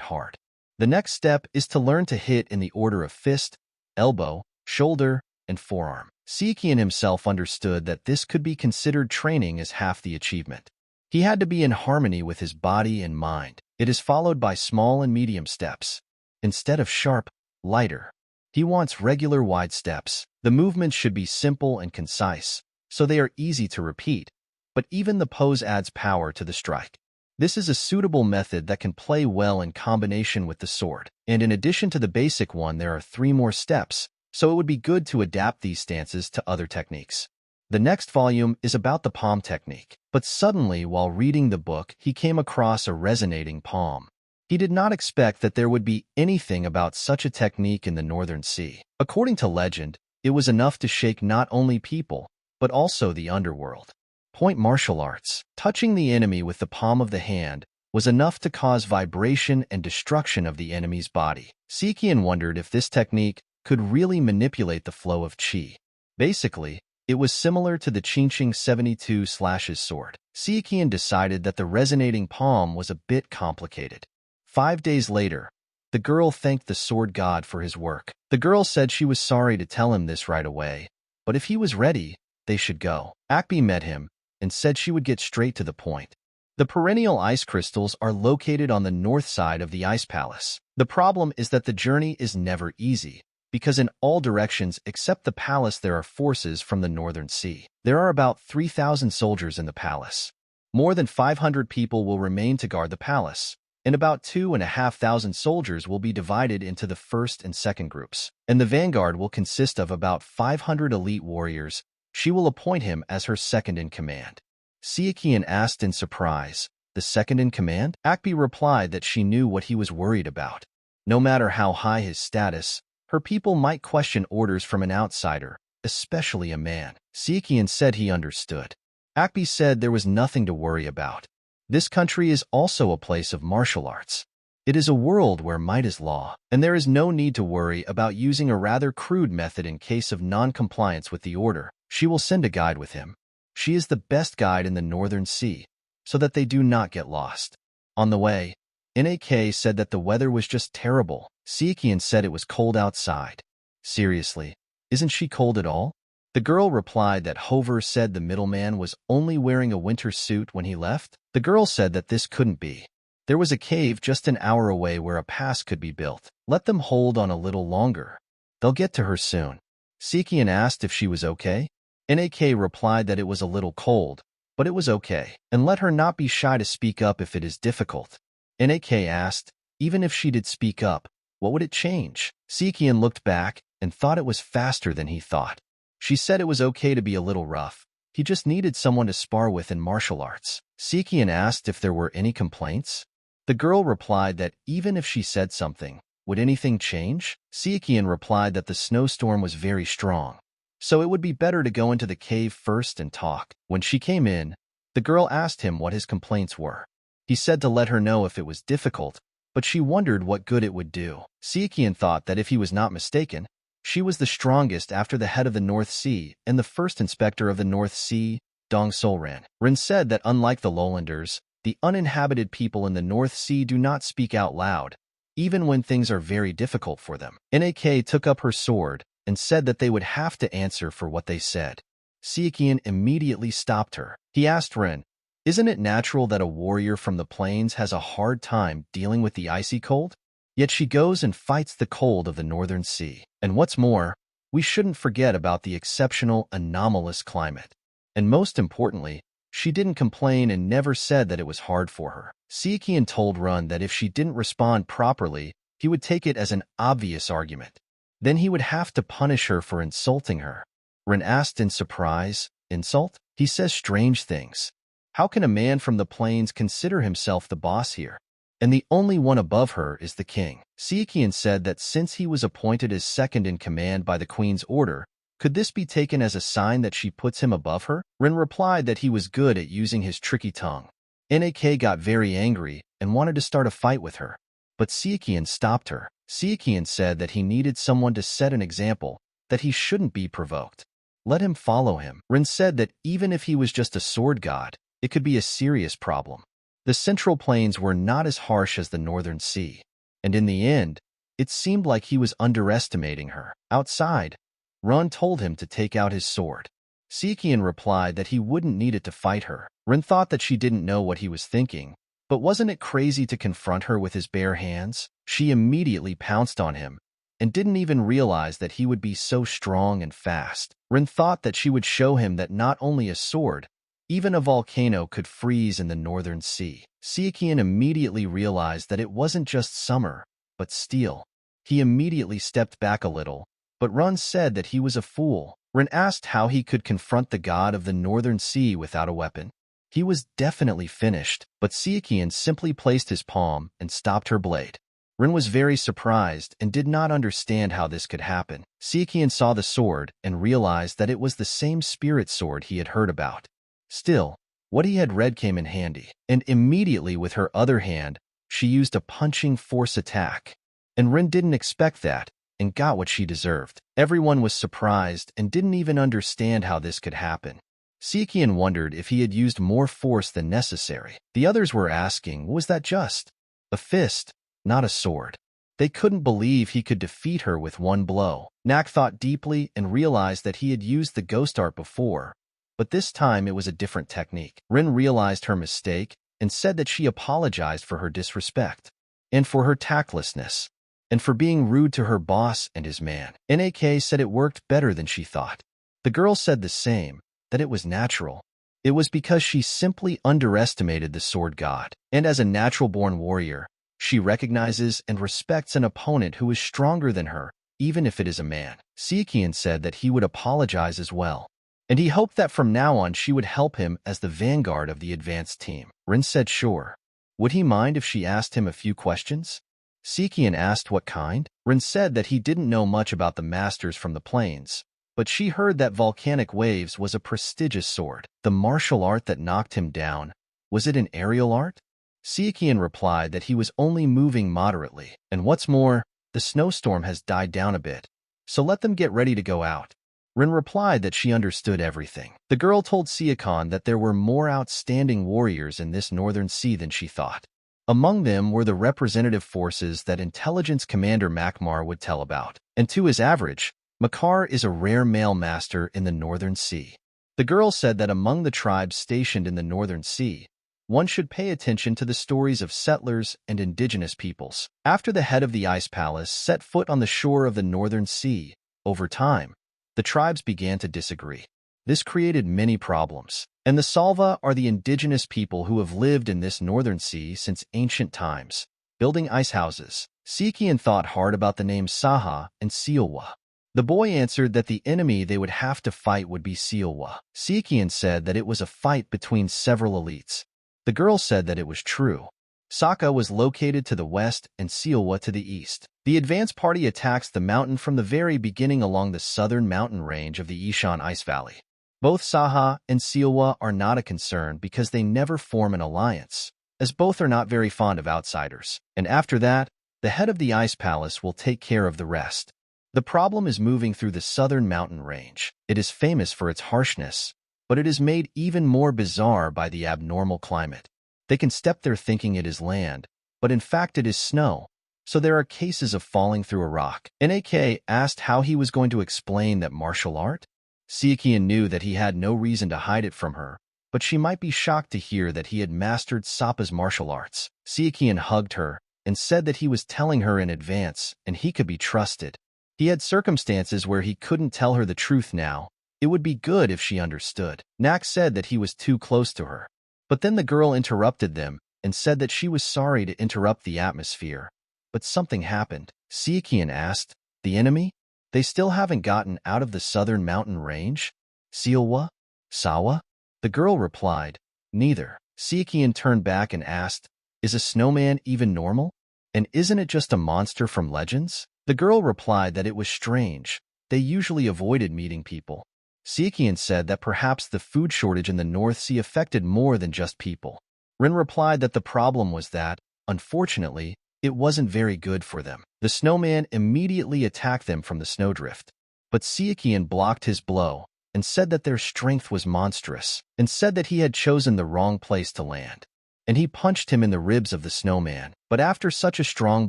hard. The next step is to learn to hit in the order of fist, elbow, shoulder, and forearm. Sichuan himself understood that this could be considered training as half the achievement. He had to be in harmony with his body and mind. It is followed by small and medium steps. Instead of sharp, lighter, he wants regular wide steps. The movements should be simple and concise, so they are easy to repeat, but even the pose adds power to the strike. This is a suitable method that can play well in combination with the sword. And in addition to the basic one, there are 3 more steps, so it would be good to adapt these stances to other techniques. The next volume is about the palm technique, but suddenly while reading the book, he came across a resonating palm. He did not expect that there would be anything about such a technique in the Northern Sea. According to legend, it was enough to shake not only people, but also the underworld. Point martial arts. Touching the enemy with the palm of the hand was enough to cause vibration and destruction of the enemy's body. Sichuan wondered if this technique could really manipulate the flow of qi. Basically, it was similar to the Qingqing 72 slashes sword. Sichuan decided that the resonating palm was a bit complicated. 5 days later, the girl thanked the sword god for his work. The girl said she was sorry to tell him this right away, but if he was ready, they should go. Akbi met him and said she would get straight to the point. The perennial ice crystals are located on the north side of the ice palace. The problem is that the journey is never easy, because in all directions except the palace there are forces from the Northern Sea. There are about 3,000 soldiers in the palace. More than 500 people will remain to guard the palace, and about 2,500 soldiers will be divided into the first and second groups. And the vanguard will consist of about 500 elite warriors. She will appoint him as her second-in-command. Sichuan asked in surprise, "The second-in-command?" Akbi replied that she knew what he was worried about. No matter how high his status, her people might question orders from an outsider, especially a man. Sichuan said he understood. Akbi said there was nothing to worry about. This country is also a place of martial arts. It is a world where might is law, and there is no need to worry about using a rather crude method in case of non-compliance with the order. She will send a guide with him. She is the best guide in the Northern Sea, so that they do not get lost. On the way, Nak said that the weather was just terrible. Sichuan said it was cold outside. Seriously, isn't she cold at all? The girl replied that Hover said the middleman was only wearing a winter suit when he left. The girl said that this couldn't be. There was a cave just an hour away where a pass could be built. Let them hold on a little longer. They'll get to her soon. Sichuan asked if she was okay. Nak replied that it was a little cold, but it was okay, and let her not be shy to speak up if it is difficult. Nak asked, even if she did speak up, what would it change? Sichuan looked back and thought it was faster than he thought. She said it was okay to be a little rough. He just needed someone to spar with in martial arts. Sichuan asked if there were any complaints. The girl replied that even if she said something, would anything change? Sichuan replied that the snowstorm was very strong, so it would be better to go into the cave first and talk. When she came in, the girl asked him what his complaints were. He said to let her know if it was difficult, but she wondered what good it would do. Sichuan thought that if he was not mistaken, she was the strongest after the head of the North Sea and the first inspector of the North Sea, Dong Solran. Ren said that unlike the lowlanders, the uninhabited people in the North Sea do not speak out loud, even when things are very difficult for them. Nak took up her sword and said that they would have to answer for what they said. Sichuan immediately stopped her. He asked Ren, "Isn't it natural that a warrior from the plains has a hard time dealing with the icy cold? Yet she goes and fights the cold of the Northern Sea. And what's more, we shouldn't forget about the exceptional, anomalous climate. And most importantly, she didn't complain and never said that it was hard for her. Sichuan told Run that if she didn't respond properly, he would take it as an obvious argument. Then he would have to punish her for insulting her. Ren asked in surprise, "Insult?" He says strange things. How can a man from the plains consider himself the boss here? And the only one above her is the king. Sichuan said that since he was appointed as second in command by the queen's order, could this be taken as a sign that she puts him above her? Ren replied that he was good at using his tricky tongue. Nak got very angry and wanted to start a fight with her, but Sichuan stopped her. Sichuan said that he needed someone to set an example, that he shouldn't be provoked. Let him follow him. Ren said that even if he was just a sword god, it could be a serious problem. The Central Plains were not as harsh as the Northern Sea, and in the end, it seemed like he was underestimating her. Outside, Ren told him to take out his sword. Sichuan replied that he wouldn't need it to fight her. Ren thought that she didn't know what he was thinking, but wasn't it crazy to confront her with his bare hands? She immediately pounced on him, and didn't even realize that he would be so strong and fast. Ren thought that she would show him that not only a sword, even a volcano could freeze in the Northern Sea. Sichuan immediately realized that it wasn't just summer, but steel. He immediately stepped back a little, but Ren said that he was a fool. Ren asked how he could confront the god of the Northern Sea without a weapon. He was definitely finished, but Sichuan simply placed his palm and stopped her blade. Ren was very surprised and did not understand how this could happen. Sichuan saw the sword and realized that it was the same spirit sword he had heard about. Still, what he had read came in handy, and immediately with her other hand, she used a punching force attack. And Ren didn't expect that, and got what she deserved. Everyone was surprised and didn't even understand how this could happen. Sichuan wondered if he had used more force than necessary. The others were asking, was that just a fist, not a sword? They couldn't believe he could defeat her with one blow. Nak thought deeply and realized that he had used the ghost art before, but this time it was a different technique. Ren realized her mistake and said that she apologized for her disrespect, and for her tactlessness, and for being rude to her boss and his man. Nak said it worked better than she thought. The girl said the same, that it was natural. It was because she simply underestimated the sword god, and as a natural-born warrior, she recognizes and respects an opponent who is stronger than her, even if it is a man. Sichuan said that he would apologize as well, and he hoped that from now on she would help him as the vanguard of the advanced team. Ren said sure. Would he mind if she asked him a few questions? Sichuan asked what kind. Ren said that he didn't know much about the masters from the plains, but she heard that volcanic waves was a prestigious sword. The martial art that knocked him down, was it an aerial art? Sichuan replied that he was only moving moderately, and what's more, the snowstorm has died down a bit, so let them get ready to go out. Ren replied that she understood everything. The girl told Sichuan that there were more outstanding warriors in this northern sea than she thought. Among them were the representative forces that intelligence commander Makmar would tell about, and to his average, Makar is a rare male master in the Northern Sea. The girl said that among the tribes stationed in the Northern Sea, one should pay attention to the stories of settlers and indigenous peoples. After the head of the Ice Palace set foot on the shore of the Northern Sea, over time, the tribes began to disagree. This created many problems, and the Salva are the indigenous people who have lived in this Northern Sea since ancient times, building ice houses. Sichuan thought hard about the names Saha and Siulwa. The boy answered that the enemy they would have to fight would be Siulwa. Sichuan said that it was a fight between several elites. The girl said that it was true. Saka was located to the west and Siulwa to the east. The advance party attacks the mountain from the very beginning along the southern mountain range of the Ishan Ice Valley. Both Saha and Siulwa are not a concern because they never form an alliance, as both are not very fond of outsiders. And after that, the head of the Ice Palace will take care of the rest. The problem is moving through the southern mountain range. It is famous for its harshness, but it is made even more bizarre by the abnormal climate. They can step there thinking it is land, but in fact it is snow, so there are cases of falling through a rock. Nak asked how he was going to explain that martial art. Sichuan knew that he had no reason to hide it from her, but she might be shocked to hear that he had mastered Sapa's martial arts. Sichuan hugged her and said that he was telling her in advance and he could be trusted. He had circumstances where he couldn't tell her the truth now. It would be good if she understood. Nak said that he was too close to her. But then the girl interrupted them and said that she was sorry to interrupt the atmosphere. But something happened. Sichuan asked, "The enemy? They still haven't gotten out of the southern mountain range? Siulwa? Sawa?" The girl replied, "Neither." Sichuan turned back and asked, "Is a snowman even normal? And isn't it just a monster from legends?" The girl replied that it was strange. They usually avoided meeting people. Sichuan said that perhaps the food shortage in the North Sea affected more than just people. Rin replied that the problem was that, unfortunately, it wasn't very good for them. The snowman immediately attacked them from the snowdrift. But Sichuan blocked his blow and said that their strength was monstrous, and said that he had chosen the wrong place to land. And he punched him in the ribs of the snowman. But after such a strong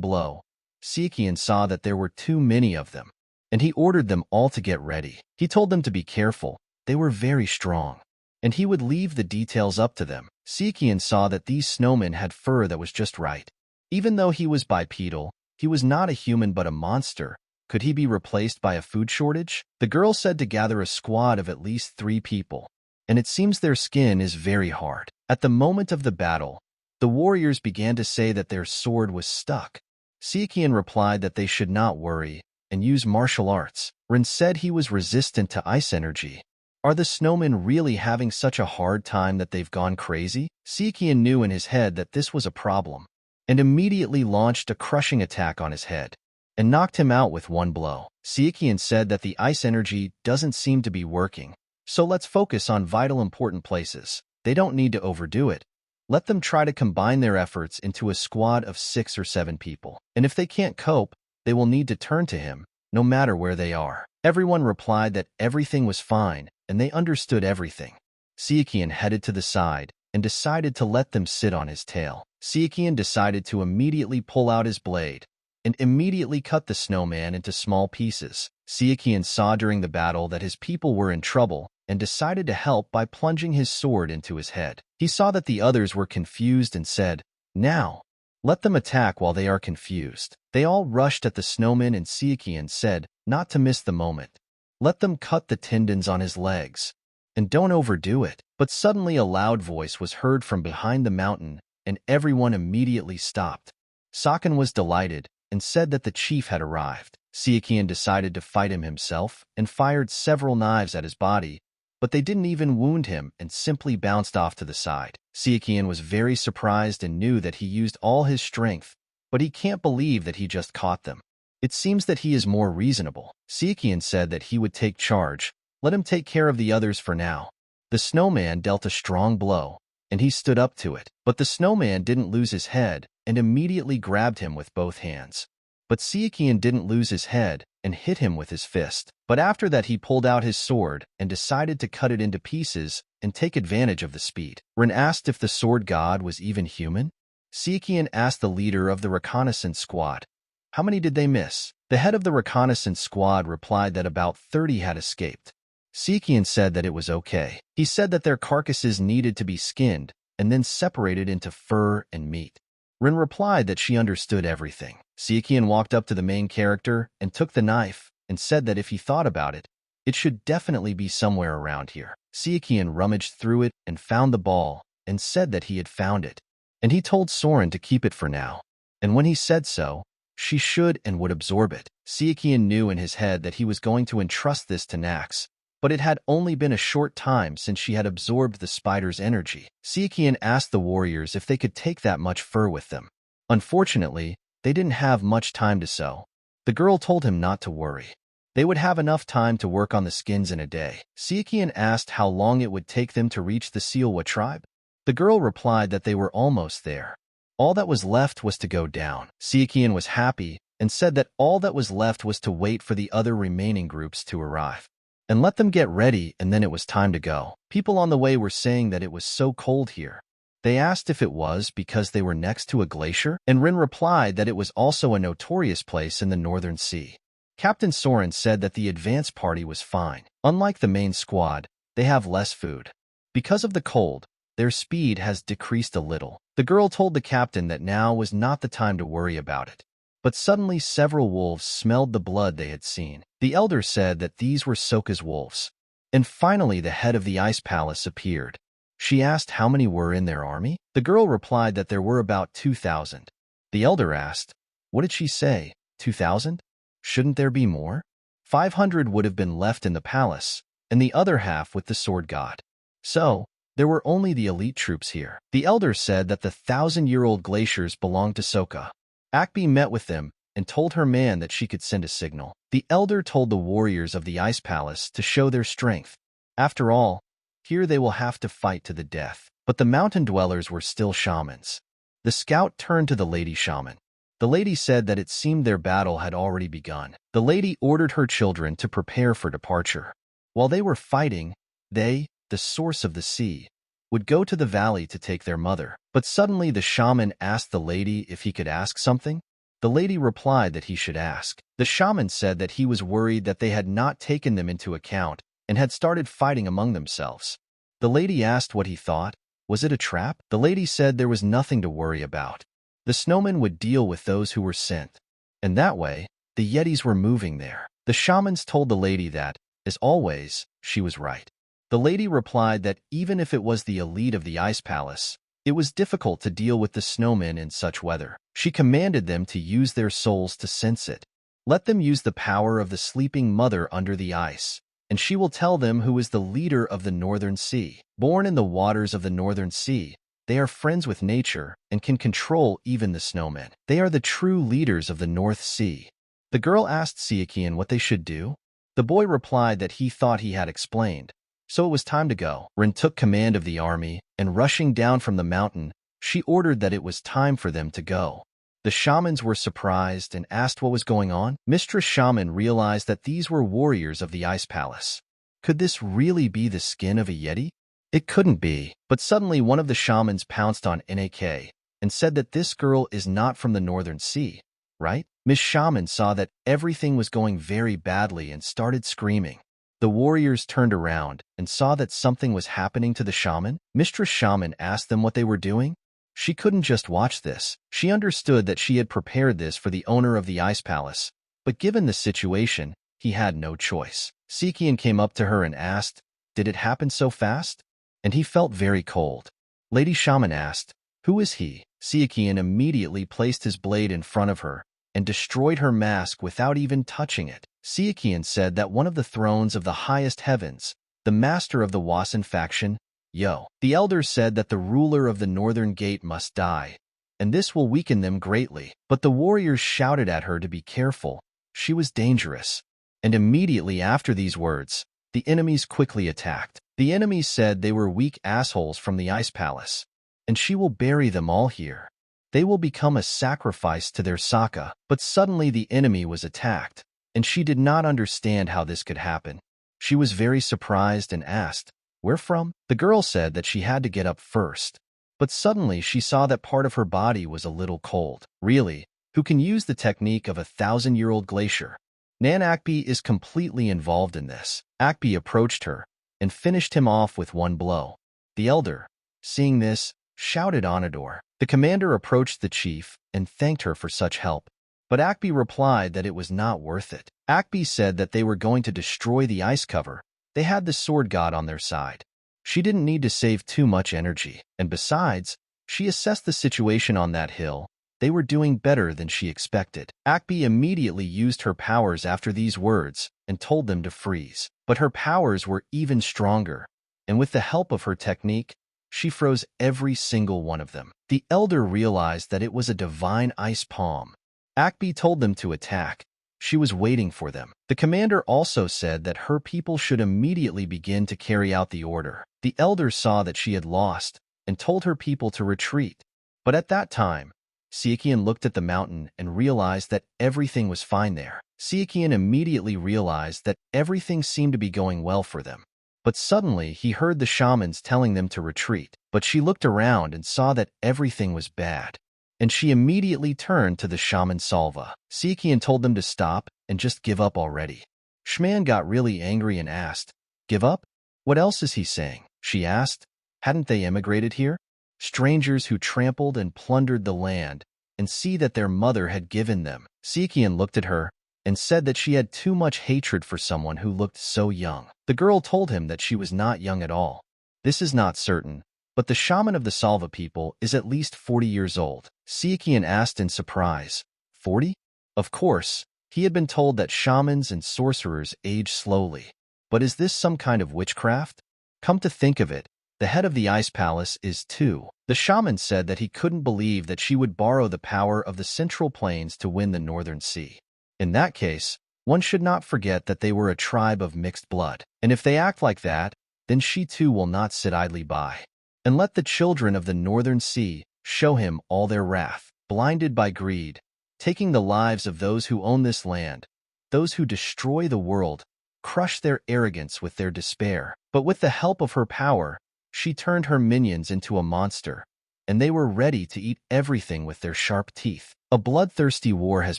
blow, Sichuan saw that there were too many of them, and he ordered them all to get ready. He told them to be careful. They were very strong, and he would leave the details up to them. Sichuan saw that these snowmen had fur that was just right. Even though he was bipedal, he was not a human but a monster. Could he be replaced by a food shortage? The girl said to gather a squad of at least 3 people, and it seems their skin is very hard. At the moment of the battle, the warriors began to say that their sword was stuck. Sichuan replied that they should not worry and use martial arts. Rin said he was resistant to ice energy. Are the snowmen really having such a hard time that they've gone crazy? Sichuan knew in his head that this was a problem, and immediately launched a crushing attack on his head, and knocked him out with one blow. Sichuan said that the ice energy doesn't seem to be working, so let's focus on vital important places. They don't need to overdo it. Let them try to combine their efforts into a squad of 6 or 7 people, and if they can't cope, they will need to turn to him, no matter where they are. Everyone replied that everything was fine, and they understood everything. Sichuan headed to the side and decided to let them sit on his tail. Sichuan decided to immediately pull out his blade and immediately cut the snowman into small pieces. Sichuan saw during the battle that his people were in trouble and decided to help by plunging his sword into his head. He saw that the others were confused and said, "Now, let them attack while they are confused." They all rushed at the snowman and Sichuan said not to miss the moment. Let them cut the tendons on his legs, and don't overdo it. But suddenly a loud voice was heard from behind the mountain, and everyone immediately stopped. Sakan was delighted and said that the chief had arrived. Sichuan decided to fight him himself and fired several knives at his body, but they didn't even wound him and simply bounced off to the side. Sichuan was very surprised and knew that he used all his strength, but he can't believe that he just caught them. It seems that he is more reasonable. Sichuan said that he would take charge. Let him take care of the others for now. The snowman dealt a strong blow, and he stood up to it. But the snowman didn't lose his head and immediately grabbed him with both hands. But Sichuan didn't lose his head and hit him with his fist. But after that he pulled out his sword and decided to cut it into pieces and take advantage of the speed. Rin asked if the sword god was even human. Sichuan asked the leader of the reconnaissance squad, "How many did they miss?" The head of the reconnaissance squad replied that about 30 had escaped. Sichuan said that it was okay. He said that their carcasses needed to be skinned and then separated into fur and meat. Rin replied that she understood everything. Sichuan walked up to the main character and took the knife and said that if he thought about it, it should definitely be somewhere around here. Sichuan rummaged through it and found the ball and said that he had found it. And he told Soren to keep it for now. And when he said so, she should and would absorb it. Sichuan knew in his head that he was going to entrust this to Nax, but it had only been a short time since she had absorbed the spider's energy. Sichuan asked the warriors if they could take that much fur with them. Unfortunately, they didn't have much time to sew. The girl told him not to worry. They would have enough time to work on the skins in a day. Sichuan asked how long it would take them to reach the Siulwa tribe. The girl replied that they were almost there. All that was left was to go down. Sichuan was happy and said that all that was left was to wait for the other remaining groups to arrive and let them get ready, and then it was time to go. People on the way were saying that it was so cold here. They asked if it was because they were next to a glacier, and Rin replied that it was also a notorious place in the Northern Sea. Captain Soren said that the advance party was fine. Unlike the main squad, they have less food. Because of the cold, their speed has decreased a little. The girl told the captain that now was not the time to worry about it. but suddenly several wolves smelled the blood they had seen. The elder said that these were Soka's wolves. And finally the head of the ice palace appeared. She asked how many were in their army. The girl replied that there were about 2,000. The elder asked, "What did she say? 2,000? Shouldn't there be more?" 500 would have been left in the palace, and the other half with the sword god. So, there were only the elite troops here. The elder said that the 1,000-year-old glaciers belonged to Soka. Akbi met with them and told her man that she could send a signal. The elder told the warriors of the ice palace to show their strength. After all, here they will have to fight to the death. But the mountain dwellers were still shamans. The scout turned to the lady shaman. The lady said that it seemed their battle had already begun. The lady ordered her children to prepare for departure. While they were fighting, they, the source of the sea, would go to the valley to take their mother. But suddenly the shaman asked the lady if he could ask something. The lady replied that he should ask. The shaman said that he was worried that they had not taken them into account and had started fighting among themselves. The lady asked what he thought. Was it a trap? The lady said there was nothing to worry about. The snowmen would deal with those who were sent. And that way, the Yetis were moving there. The shamans told the lady that, as always, she was right. The lady replied that even if it was the elite of the ice palace, it was difficult to deal with the snowmen in such weather. She commanded them to use their souls to sense it. Let them use the power of the sleeping mother under the ice, and she will tell them who is the leader of the northern sea. Born in the waters of the northern sea, they are friends with nature and can control even the snowmen. They are the true leaders of the North Sea. The girl asked Siakian what they should do. The boy replied that he thought he had explained. So it was time to go. Rin took command of the army, and rushing down from the mountain, she ordered that it was time for them to go. The shamans were surprised and asked what was going on. Mistress Shaman realized that these were warriors of the ice palace. Could this really be the skin of a Yeti? It couldn't be, but suddenly one of the shamans pounced on Nak and said that this girl is not from the northern sea, right? Miss Shaman saw that everything was going very badly and started screaming. The warriors turned around and saw that something was happening to the shaman. Mistress Shaman asked them what they were doing. She couldn't just watch this. She understood that she had prepared this for the owner of the ice palace, but given the situation, he had no choice. Sikian came up to her and asked, "Did it happen so fast?" And he felt very cold. Lady Shaman asked, "Who is he?" Sikian immediately placed his blade in front of her and destroyed her mask without even touching it. Siakian said that one of the thrones of the highest heavens, the master of the Wasan faction, Yo. The elders said that the ruler of the northern gate must die, and this will weaken them greatly. But the warriors shouted at her to be careful. She was dangerous. And immediately after these words, the enemies quickly attacked. The enemies said they were weak assholes from the ice palace, and she will bury them all here. They will become a sacrifice to their Sokka. But suddenly the enemy was attacked, and she did not understand how this could happen. She was very surprised and asked, "Where from?" The girl said that she had to get up first, but suddenly she saw that part of her body was a little cold. Really, who can use the technique of a 1,000-year-old glacier? Nan Akbi is completely involved in this. Akbi approached her and finished him off with one blow. The elder, seeing this, shouted Onador. The commander approached the chief and thanked her for such help. But Akbi replied that it was not worth it. Akbi said that they were going to destroy the ice cover. They had the sword god on their side. She didn't need to save too much energy, and besides, she assessed the situation on that hill. They were doing better than she expected. Akbi immediately used her powers after these words and told them to freeze. But her powers were even stronger, and with the help of her technique, she froze every single one of them. The elder realized that it was a divine ice palm. Akbi told them to attack. She was waiting for them. The commander also said that her people should immediately begin to carry out the order. The elder saw that she had lost and told her people to retreat. But at that time, Siakian looked at the mountain and realized that everything was fine there. Siakian immediately realized that everything seemed to be going well for them. But suddenly he heard the shamans telling them to retreat. But she looked around and saw that everything was bad. And she immediately turned to the shaman Salva. Siakian told them to stop and just give up already. Shman got really angry and asked, "Give up? What else is he saying?" She asked, "Hadn't they emigrated here? Strangers who trampled and plundered the land and see that their mother had given them. Sichuan looked at her and said that she had too much hatred for someone who looked so young. The girl told him that she was not young at all. This is not certain, but the shaman of the Salva people is at least 40 years old. Sichuan asked in surprise, 40? Of course, he had been told that shamans and sorcerers age slowly. But is this some kind of witchcraft? Come to think of it, the head of the ice palace is too. The shaman said that he couldn't believe that she would borrow the power of the central plains to win the northern sea. In that case, one should not forget that they were a tribe of mixed blood. And if they act like that, then she too will not sit idly by. And let the children of the northern sea show him all their wrath, blinded by greed, taking the lives of those who own this land, those who destroy the world, crush their arrogance with their despair. But with the help of her power, she turned her minions into a monster, and they were ready to eat everything with their sharp teeth. A bloodthirsty war has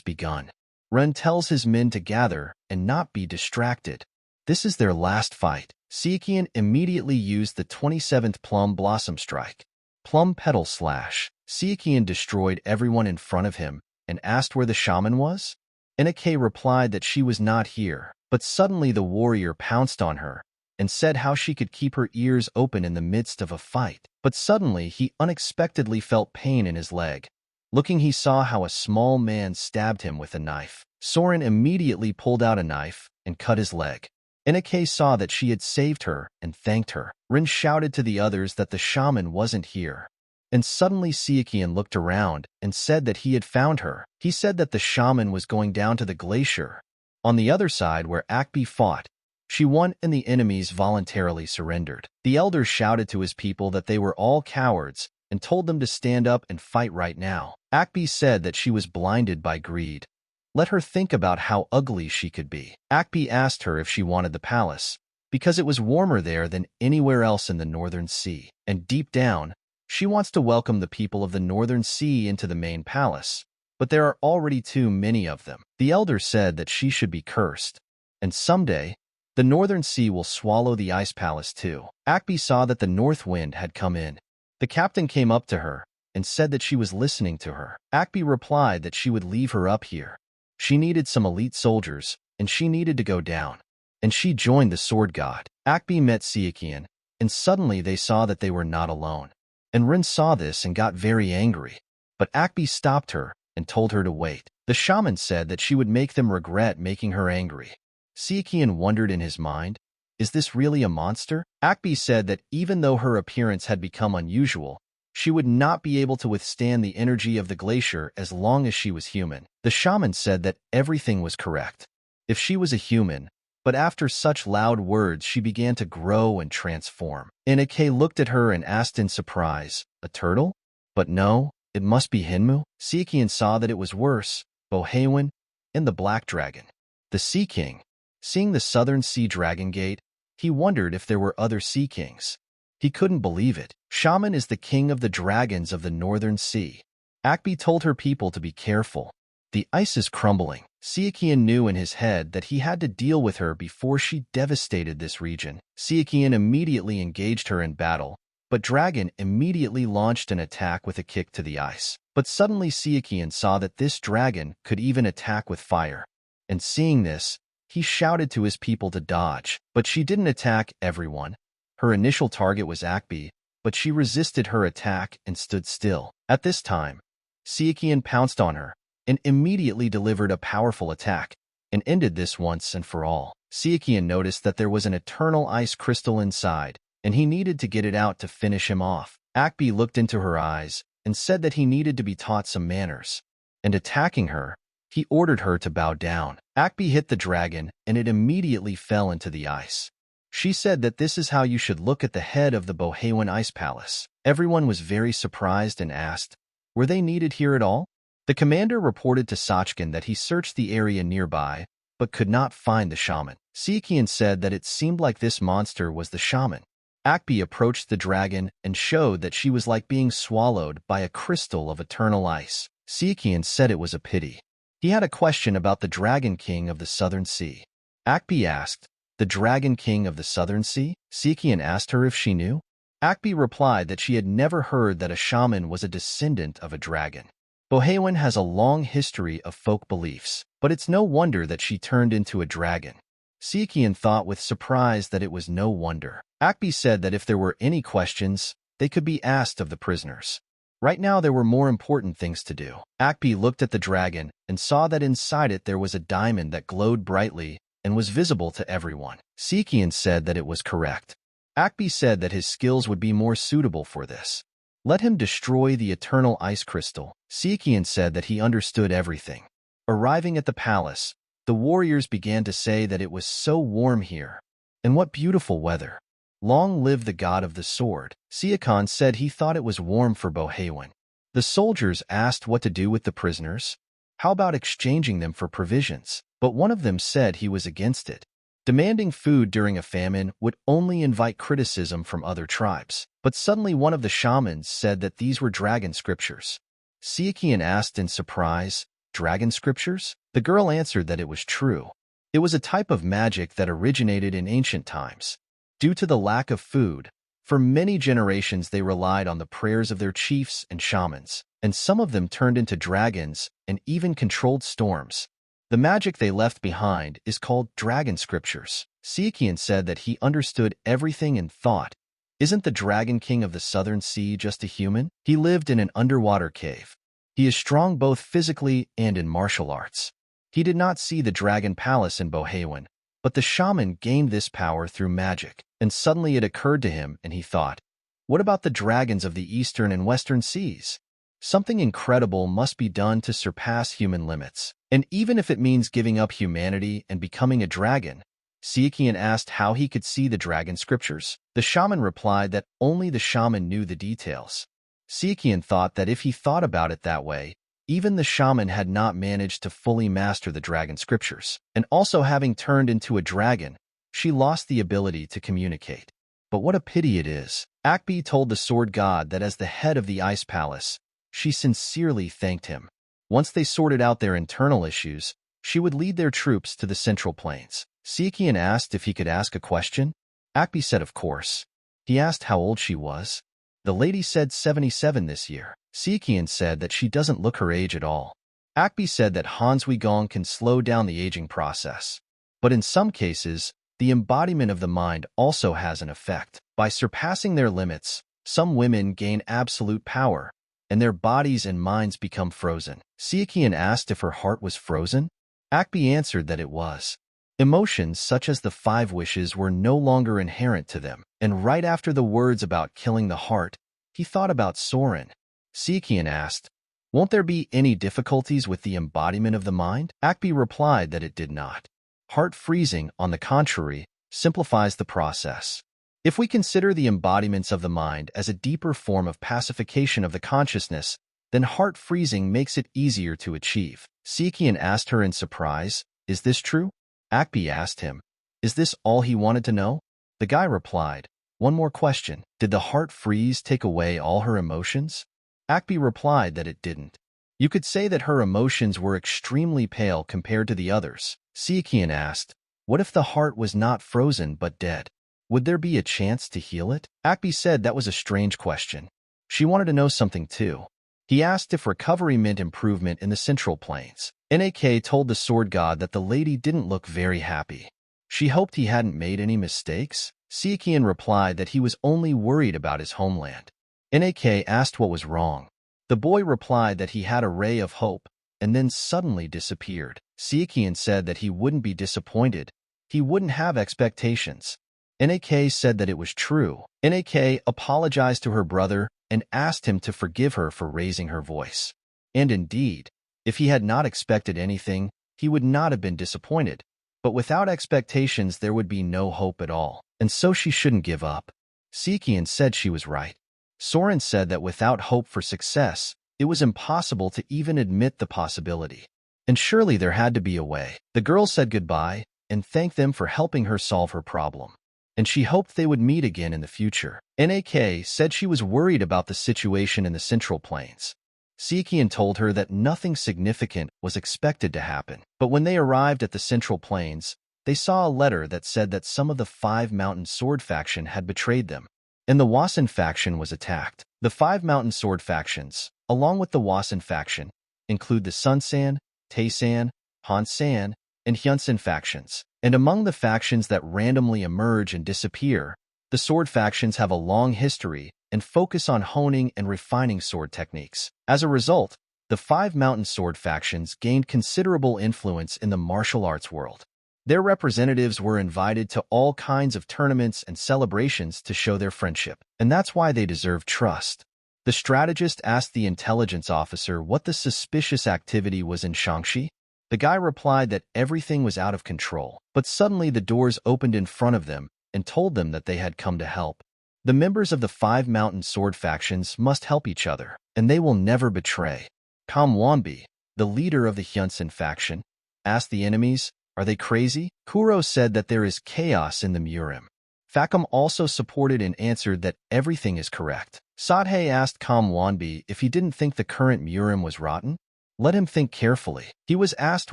begun. Ren tells his men to gather and not be distracted. This is their last fight. Sichuan immediately used the 27th Plum Blossom Strike. Plum Petal Slash. Sichuan destroyed everyone in front of him and asked where the shaman was. Inake replied that she was not here, but suddenly the warrior pounced on her and said how she could keep her ears open in the midst of a fight. But suddenly he unexpectedly felt pain in his leg. Looking, he saw how a small man stabbed him with a knife. Soren immediately pulled out a knife and cut his leg. Inake saw that she had saved her and thanked her. Rin shouted to the others that the shaman wasn't here. And suddenly Sichuan looked around and said that he had found her. He said that the shaman was going down to the glacier. On the other side where Akbi fought, she won and the enemies voluntarily surrendered. The elders shouted to his people that they were all cowards and told them to stand up and fight right now. Akbi said that she was blinded by greed. Let her think about how ugly she could be. Akbi asked her if she wanted the palace, because it was warmer there than anywhere else in the northern sea. And deep down, she wants to welcome the people of the northern sea into the main palace. But there are already too many of them. The elder said that she should be cursed. And someday, the northern sea will swallow the ice palace too. Akbi saw that the north wind had come in. The captain came up to her and said that she was listening to her. Akbi replied that she would leave her up here. She needed some elite soldiers, and she needed to go down. And she joined the sword god. Akbi met Sichuan, and suddenly they saw that they were not alone. And Rin saw this and got very angry. But Akbi stopped her and told her to wait. The shaman said that she would make them regret making her angry. Sichuan wondered in his mind, is this really a monster? Akbi said that even though her appearance had become unusual, she would not be able to withstand the energy of the glacier as long as she was human. The shaman said that everything was correct, if she was a human, but after such loud words she began to grow and transform. Inake looked at her and asked in surprise, a turtle? But no, it must be Hinmu. Sichuan saw that it was worse, Bohaywan, and the Black Dragon. The Sea King. Seeing the southern sea dragon gate, he wondered if there were other sea kings. He couldn't believe it. Shaman is the king of the dragons of the northern sea. Akbi told her people to be careful. The ice is crumbling. Sichuan knew in his head that he had to deal with her before she devastated this region. Sichuan immediately engaged her in battle, but Dragon immediately launched an attack with a kick to the ice. But suddenly Sichuan saw that this dragon could even attack with fire. And seeing this, he shouted to his people to dodge. But she didn't attack everyone. Her initial target was Akbi, but she resisted her attack and stood still. At this time, Sichuan pounced on her and immediately delivered a powerful attack and ended this once and for all. Sichuan noticed that there was an eternal ice crystal inside, and he needed to get it out to finish him off. Akbi looked into her eyes and said that he needed to be taught some manners. And attacking her, he ordered her to bow down. Akbi hit the dragon, and it immediately fell into the ice. She said that this is how you should look at the head of the Bohaywan Ice Palace. Everyone was very surprised and asked, were they needed here at all? The commander reported to Sachkin that he searched the area nearby, but could not find the shaman. Sichuan said that it seemed like this monster was the shaman. Akbi approached the dragon and showed that she was like being swallowed by a crystal of eternal ice. Sichuan said it was a pity. He had a question about the Dragon King of the Southern Sea. Akbi asked, the Dragon King of the Southern Sea? Sichuan asked her if she knew. Akbi replied that she had never heard that a shaman was a descendant of a dragon. Bohewin has a long history of folk beliefs, but it's no wonder that she turned into a dragon. Sichuan thought with surprise that it was no wonder. Akbi said that if there were any questions, they could be asked of the prisoners. Right now there were more important things to do. Akbi looked at the dragon and saw that inside it there was a diamond that glowed brightly and was visible to everyone. Sichuan said that it was correct. Akbi said that his skills would be more suitable for this. Let him destroy the eternal ice crystal. Sichuan said that he understood everything. Arriving at the palace, the warriors began to say that it was so warm here. And what beautiful weather. Long live the god of the sword. Sichuan said he thought it was warm for Bohewin. The soldiers asked what to do with the prisoners. How about exchanging them for provisions? But one of them said he was against it. Demanding food during a famine would only invite criticism from other tribes. But suddenly one of the shamans said that these were dragon scriptures. Sichuan asked in surprise, "Dragon scriptures?" The girl answered that it was true. It was a type of magic that originated in ancient times. Due to the lack of food, for many generations they relied on the prayers of their chiefs and shamans, and some of them turned into dragons and even controlled storms. The magic they left behind is called dragon scriptures. Sichuan said that he understood everything and thought, isn't the Dragon King of the Southern Sea just a human? He lived in an underwater cave. He is strong both physically and in martial arts. He did not see the Dragon Palace in Bohewin, but the shaman gained this power through magic, and suddenly it occurred to him and he thought, what about the dragons of the eastern and western seas? Something incredible must be done to surpass human limits. And even if it means giving up humanity and becoming a dragon, Sichuan asked how he could see the dragon scriptures. The shaman replied that only the shaman knew the details. Sichuan thought that if he thought about it that way, even the shaman had not managed to fully master the dragon scriptures. And also having turned into a dragon, she lost the ability to communicate. But what a pity it is. Akbi told the sword god that as the head of the ice palace, she sincerely thanked him. Once they sorted out their internal issues, she would lead their troops to the central plains. Sichuan asked if he could ask a question. Akbi said of course. He asked how old she was. The lady said 77 this year. Sichuan said that she doesn't look her age at all. Akbi said that Hansui Gong can slow down the aging process. But in some cases, the embodiment of the mind also has an effect. By surpassing their limits, some women gain absolute power, and their bodies and minds become frozen. Sichuan asked if her heart was frozen. Akbi answered that it was. Emotions such as the 5 wishes were no longer inherent to them, and right after the words about killing the heart, he thought about Soren. Sichuan asked, won't there be any difficulties with the embodiment of the mind? Akbi replied that it did not. Heart freezing, on the contrary, simplifies the process. If we consider the embodiments of the mind as a deeper form of pacification of the consciousness, then heart freezing makes it easier to achieve. Sichuan asked her in surprise, is this true? Akbi asked him, is this all he wanted to know? The guy replied, one more question. Did the heart freeze take away all her emotions? Akbi replied that it didn't. You could say that her emotions were extremely pale compared to the others. Sichuan asked, what if the heart was not frozen but dead? Would there be a chance to heal it? Akbi said that was a strange question. She wanted to know something too. He asked if recovery meant improvement in the central plains. Nak told the sword god that the lady didn't look very happy. She hoped he hadn't made any mistakes. Sichuan replied that he was only worried about his homeland. Nak asked what was wrong. The boy replied that he had a ray of hope, and then suddenly disappeared. Sichuan said that he wouldn't be disappointed. He wouldn't have expectations. Nak said that it was true. Nak apologized to her brother and asked him to forgive her for raising her voice. And indeed, if he had not expected anything, he would not have been disappointed. But without expectations, there would be no hope at all. And so she shouldn't give up. Sichuan said she was right. Soren said that without hope for success, it was impossible to even admit the possibility. And surely there had to be a way. The girl said goodbye and thanked them for helping her solve her problem. And she hoped they would meet again in the future. Nak said she was worried about the situation in the Central Plains. Sichuan told her that nothing significant was expected to happen. But when they arrived at the Central Plains, they saw a letter that said that some of the 5 Mountain Sword faction had betrayed them, and the Wasan faction was attacked. The 5 Mountain Sword factions, along with the Wasan faction, include the Sun-san, Tae-san, Han-san, and Hyun-san factions. And among the factions that randomly emerge and disappear, the sword factions have a long history and focus on honing and refining sword techniques. As a result, the 5 mountain sword factions gained considerable influence in the martial arts world. Their representatives were invited to all kinds of tournaments and celebrations to show their friendship, and that's why they deserve trust. The strategist asked the intelligence officer what the suspicious activity was in Shaanxi. The guy replied that everything was out of control, but suddenly the doors opened in front of them and told them that they had come to help. The members of the 5 mountain sword factions must help each other, and they will never betray. Kam Wanbi, the leader of the Hyun-san faction, asked the enemies, "Are they crazy?" Kuro said that there is chaos in the MURIM. Fakam also supported and answered that everything is correct. Sadhei asked Kam Wanbi if he didn't think the current MURIM was rotten. Let him think carefully. He was asked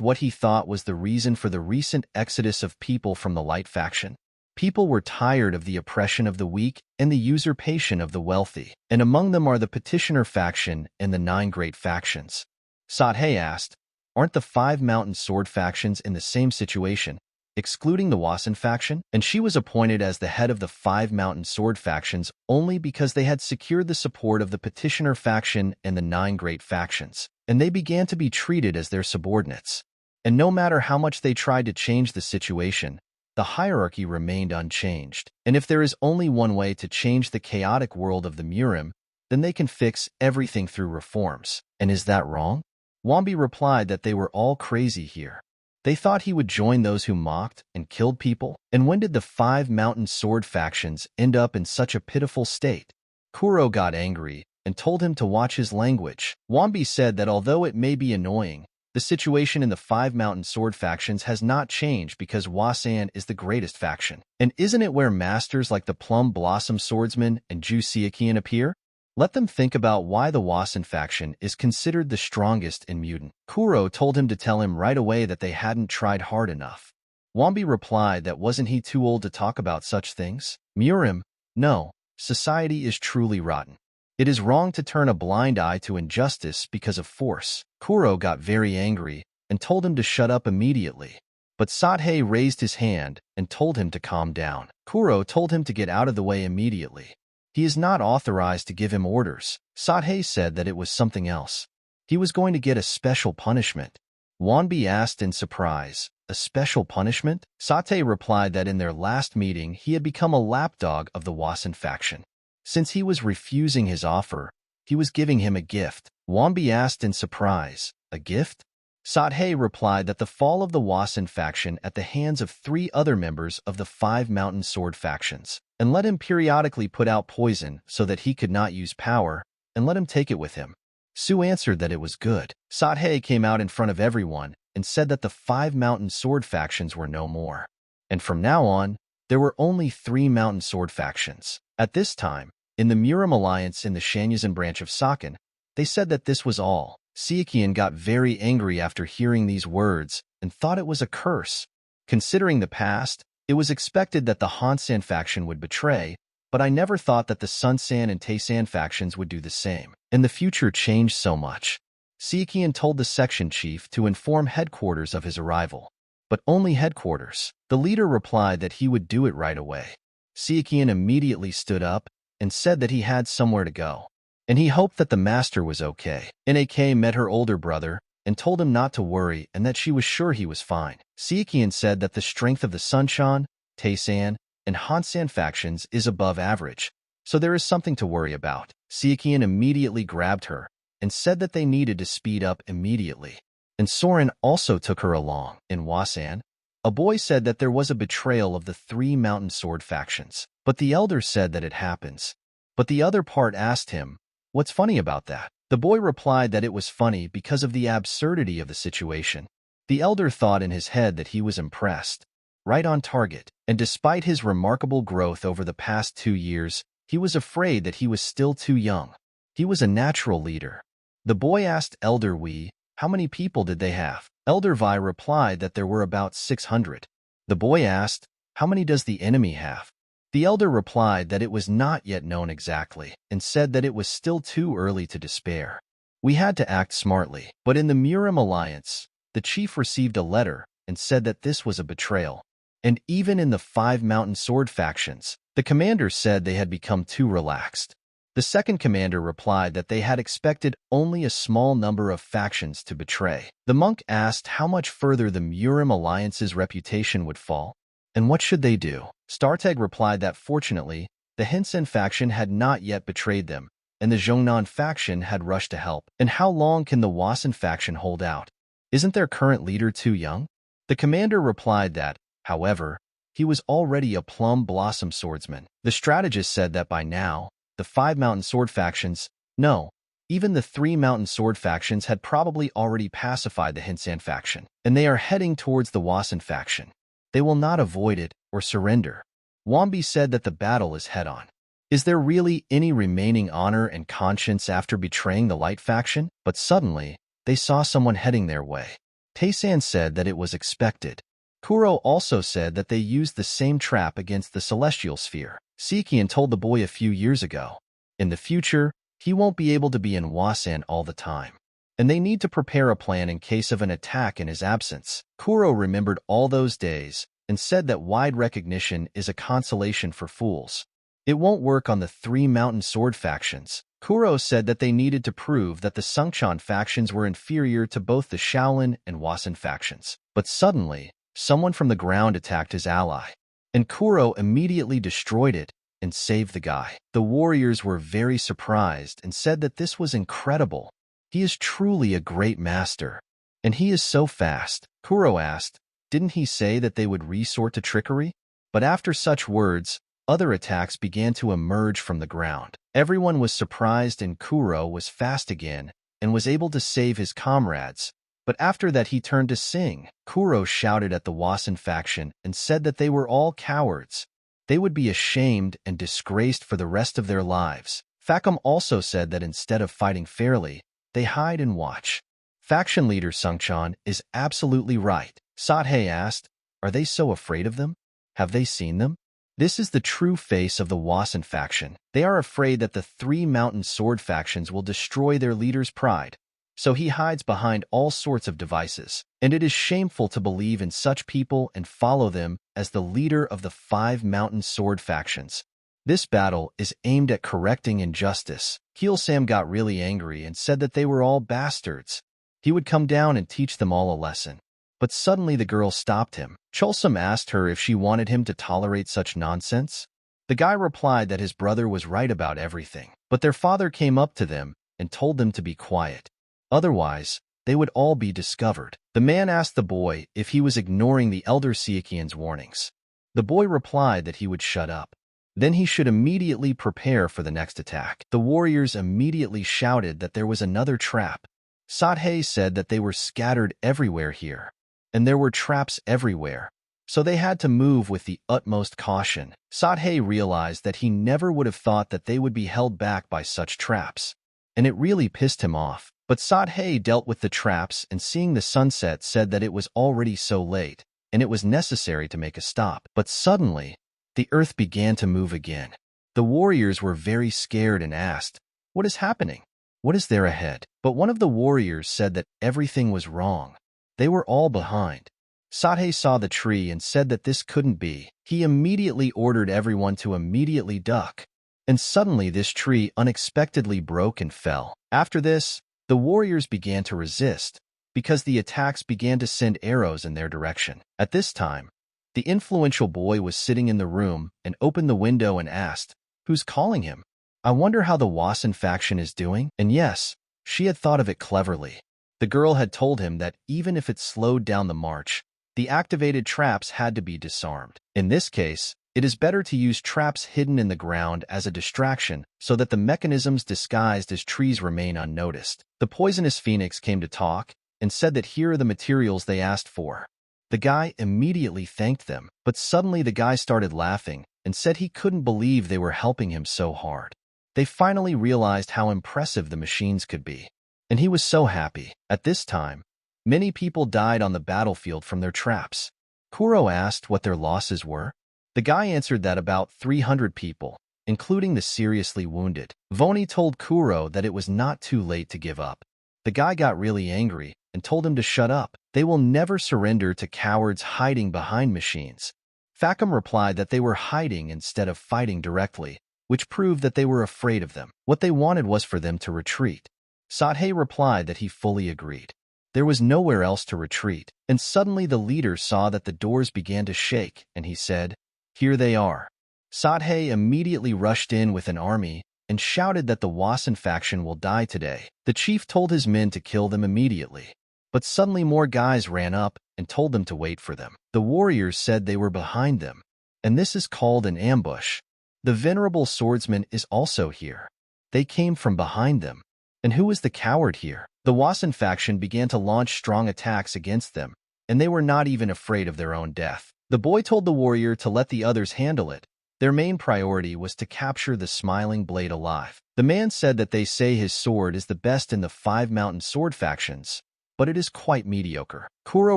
what he thought was the reason for the recent exodus of people from the Light faction. People were tired of the oppression of the weak and the usurpation of the wealthy, and among them are the Petitioner faction and the 9 great factions. Sadhei asked, "Aren't the 5 mountain sword factions in the same situation, excluding the Wasan faction?" And she was appointed as the head of the 5 mountain sword factions only because they had secured the support of the Petitioner faction and the 9 great factions, and they began to be treated as their subordinates. And no matter how much they tried to change the situation, the hierarchy remained unchanged. And if there is only one way to change the chaotic world of the MURIM, then they can fix everything through reforms. And is that wrong? Wanbi replied that they were all crazy here. They thought he would join those who mocked and killed people. And when did the 5 mountain sword factions end up in such a pitiful state? Kuro got angry and told him to watch his language. Wanbi said that although it may be annoying, the situation in the 5 mountain sword factions has not changed because Wasan is the greatest faction. And isn't it where masters like the Plum Blossom Swordsman and Ju Siakian appear? Let them think about why the Wasan faction is considered the strongest in Mutant. Kuro told him to tell him right away that they hadn't tried hard enough. Wanbi replied that wasn't he too old to talk about such things? MURIM, no, society is truly rotten. It is wrong to turn a blind eye to injustice because of force. Kuro got very angry and told him to shut up immediately. But Sadhei raised his hand and told him to calm down. Kuro told him to get out of the way immediately. He is not authorized to give him orders. Sadhei said that it was something else. He was going to get a special punishment. Wanbi asked in surprise, "A special punishment?" Satei replied that in their last meeting he had become a lapdog of the Wasan faction. Since he was refusing his offer, he was giving him a gift. Wanbi asked in surprise, "A gift?" Sadhei replied that the fall of the Wasan faction at the hands of 3 other members of the 5 mountain sword factions, and let him periodically put out poison so that he could not use power, and let him take it with him. Su answered that it was good. Sadhei came out in front of everyone and said that the 5 mountain sword factions were no more. And from now on, there were only 3 mountain sword factions. At this time, in the MURIM alliance in the Shanyazan branch of Sakan, they said that this was all. Siakian got very angry after hearing these words and thought it was a curse. Considering the past, it was expected that the Hansan faction would betray, but I never thought that the Sunsan and Taesan factions would do the same. And the future changed so much. Siakian told the section chief to inform headquarters of his arrival. But only headquarters. The leader replied that he would do it right away. Siakian immediately stood up and said that he had somewhere to go, and he hoped that the master was okay. NAK met her older brother and told him not to worry and that she was sure he was fine. Siakian said that the strength of the Sunshan, Taesan, and Hansan factions is above average, so there is something to worry about. Siakian immediately grabbed her and said that they needed to speed up immediately. And Soren also took her along. In Wasan, a boy said that there was a betrayal of the 3 mountain sword factions, but the elder said that it happens. But the other part asked him, "What's funny about that?" The boy replied that it was funny because of the absurdity of the situation. The elder thought in his head that he was impressed, right on target, and despite his remarkable growth over the past 2 years, he was afraid that he was still too young. He was a natural leader. The boy asked Elder Wei, how many people did they have? Elder Vi replied that there were about 600. The boy asked, how many does the enemy have? The elder replied that it was not yet known exactly, and said that it was still too early to despair. We had to act smartly. But in the MURIM alliance, the chief received a letter and said that this was a betrayal. And even in the 5 mountain sword factions, the commander said they had become too relaxed. The second commander replied that they had expected only a small number of factions to betray. The monk asked how much further the MURIM alliance's reputation would fall, and what should they do. Starteg replied that fortunately, the Hinsen faction had not yet betrayed them, and the Zhongnan faction had rushed to help. And how long can the Wasan faction hold out? Isn't their current leader too young? The commander replied that, however, he was already a plum blossom swordsman. The strategist said that by now, the 5 mountain sword factions, no, even the 3 mountain sword factions had probably already pacified the Hinsan faction, and they are heading towards the Wasan faction. They will not avoid it or surrender. Wambi said that the battle is head-on. Is there really any remaining honor and conscience after betraying the light faction? But suddenly, they saw someone heading their way. Taysan said that it was expected. Kuro also said that they used the same trap against the celestial sphere. Sikian told the boy a few years ago. In the future, he won't be able to be in Wasan all the time, and they need to prepare a plan in case of an attack in his absence. Kuro remembered all those days and said that wide recognition is a consolation for fools. It won't work on the 3 mountain sword factions. Kuro said that they needed to prove that the Sungchan factions were inferior to both the Shaolin and Wasan factions. But suddenly, someone from the ground attacked his ally, and Kuro immediately destroyed it and saved the guy. The warriors were very surprised and said that this was incredible. He is truly a great master, and he is so fast. Kuro asked, didn't he say that they would resort to trickery? But after such words, other attacks began to emerge from the ground. Everyone was surprised and Kuro was fast again and was able to save his comrades. But after that he turned to sing. Kuro shouted at the Wasan faction and said that they were all cowards. They would be ashamed and disgraced for the rest of their lives. Fakum also said that instead of fighting fairly, they hide and watch. Faction leader Sungchan is absolutely right. Sathei asked, are they so afraid of them? Have they seen them? This is the true face of the Wasan faction. They are afraid that the 3 mountain sword factions will destroy their leader's pride. So he hides behind all sorts of devices, and it is shameful to believe in such people and follow them as the leader of the 5 mountain sword factions. This battle is aimed at correcting injustice. Keelsam got really angry and said that they were all bastards. He would come down and teach them all a lesson. But suddenly the girl stopped him. Cholsam asked her if she wanted him to tolerate such nonsense. The guy replied that his brother was right about everything, but their father came up to them and told them to be quiet. Otherwise, they would all be discovered. The man asked the boy if he was ignoring the elder Siekian's warnings. The boy replied that he would shut up. Then he should immediately prepare for the next attack. The warriors immediately shouted that there was another trap. Sathei said that they were scattered everywhere here, and there were traps everywhere, so they had to move with the utmost caution. Sathei realized that he never would have thought that they would be held back by such traps, and it really pissed him off. But Sathei dealt with the traps and seeing the sunset said that it was already so late, and it was necessary to make a stop. But suddenly, the earth began to move again. The warriors were very scared and asked, what is happening? What is there ahead? But one of the warriors said that everything was wrong. They were all behind. Sathei saw the tree and said that this couldn't be. He immediately ordered everyone to immediately duck. And suddenly this tree unexpectedly broke and fell. After this, the warriors began to resist, because the attacks began to send arrows in their direction. At this time, the influential boy was sitting in the room and opened the window and asked, who's calling him? I wonder how the Wasan faction is doing? And yes, she had thought of it cleverly. The girl had told him that even if it slowed down the march, the activated traps had to be disarmed. In this case, it is better to use traps hidden in the ground as a distraction so that the mechanisms disguised as trees remain unnoticed. The poisonous phoenix came to talk and said that here are the materials they asked for. The guy immediately thanked them, but suddenly the guy started laughing and said he couldn't believe they were helping him so hard. They finally realized how impressive the machines could be, and he was so happy. At this time, many people died on the battlefield from their traps. Kuro asked what their losses were. The guy answered that about 300 people, including the seriously wounded. Voni told Kuro that it was not too late to give up. The guy got really angry and told him to shut up. They will never surrender to cowards hiding behind machines. Facom replied that they were hiding instead of fighting directly, which proved that they were afraid of them. What they wanted was for them to retreat. Sadhe replied that he fully agreed. There was nowhere else to retreat, and suddenly the leader saw that the doors began to shake, and he said, "Here they are." Sadhe immediately rushed in with an army and shouted that the Wasan faction will die today. The chief told his men to kill them immediately, but suddenly more guys ran up and told them to wait for them. The warriors said they were behind them, and this is called an ambush. The venerable swordsman is also here. They came from behind them. And who is the coward here? The Wasan faction began to launch strong attacks against them, and they were not even afraid of their own death. The boy told the warrior to let the others handle it. Their main priority was to capture the Smiling Blade alive. The man said that they say his sword is the best in the 5 mountain sword factions, but it is quite mediocre. Kuro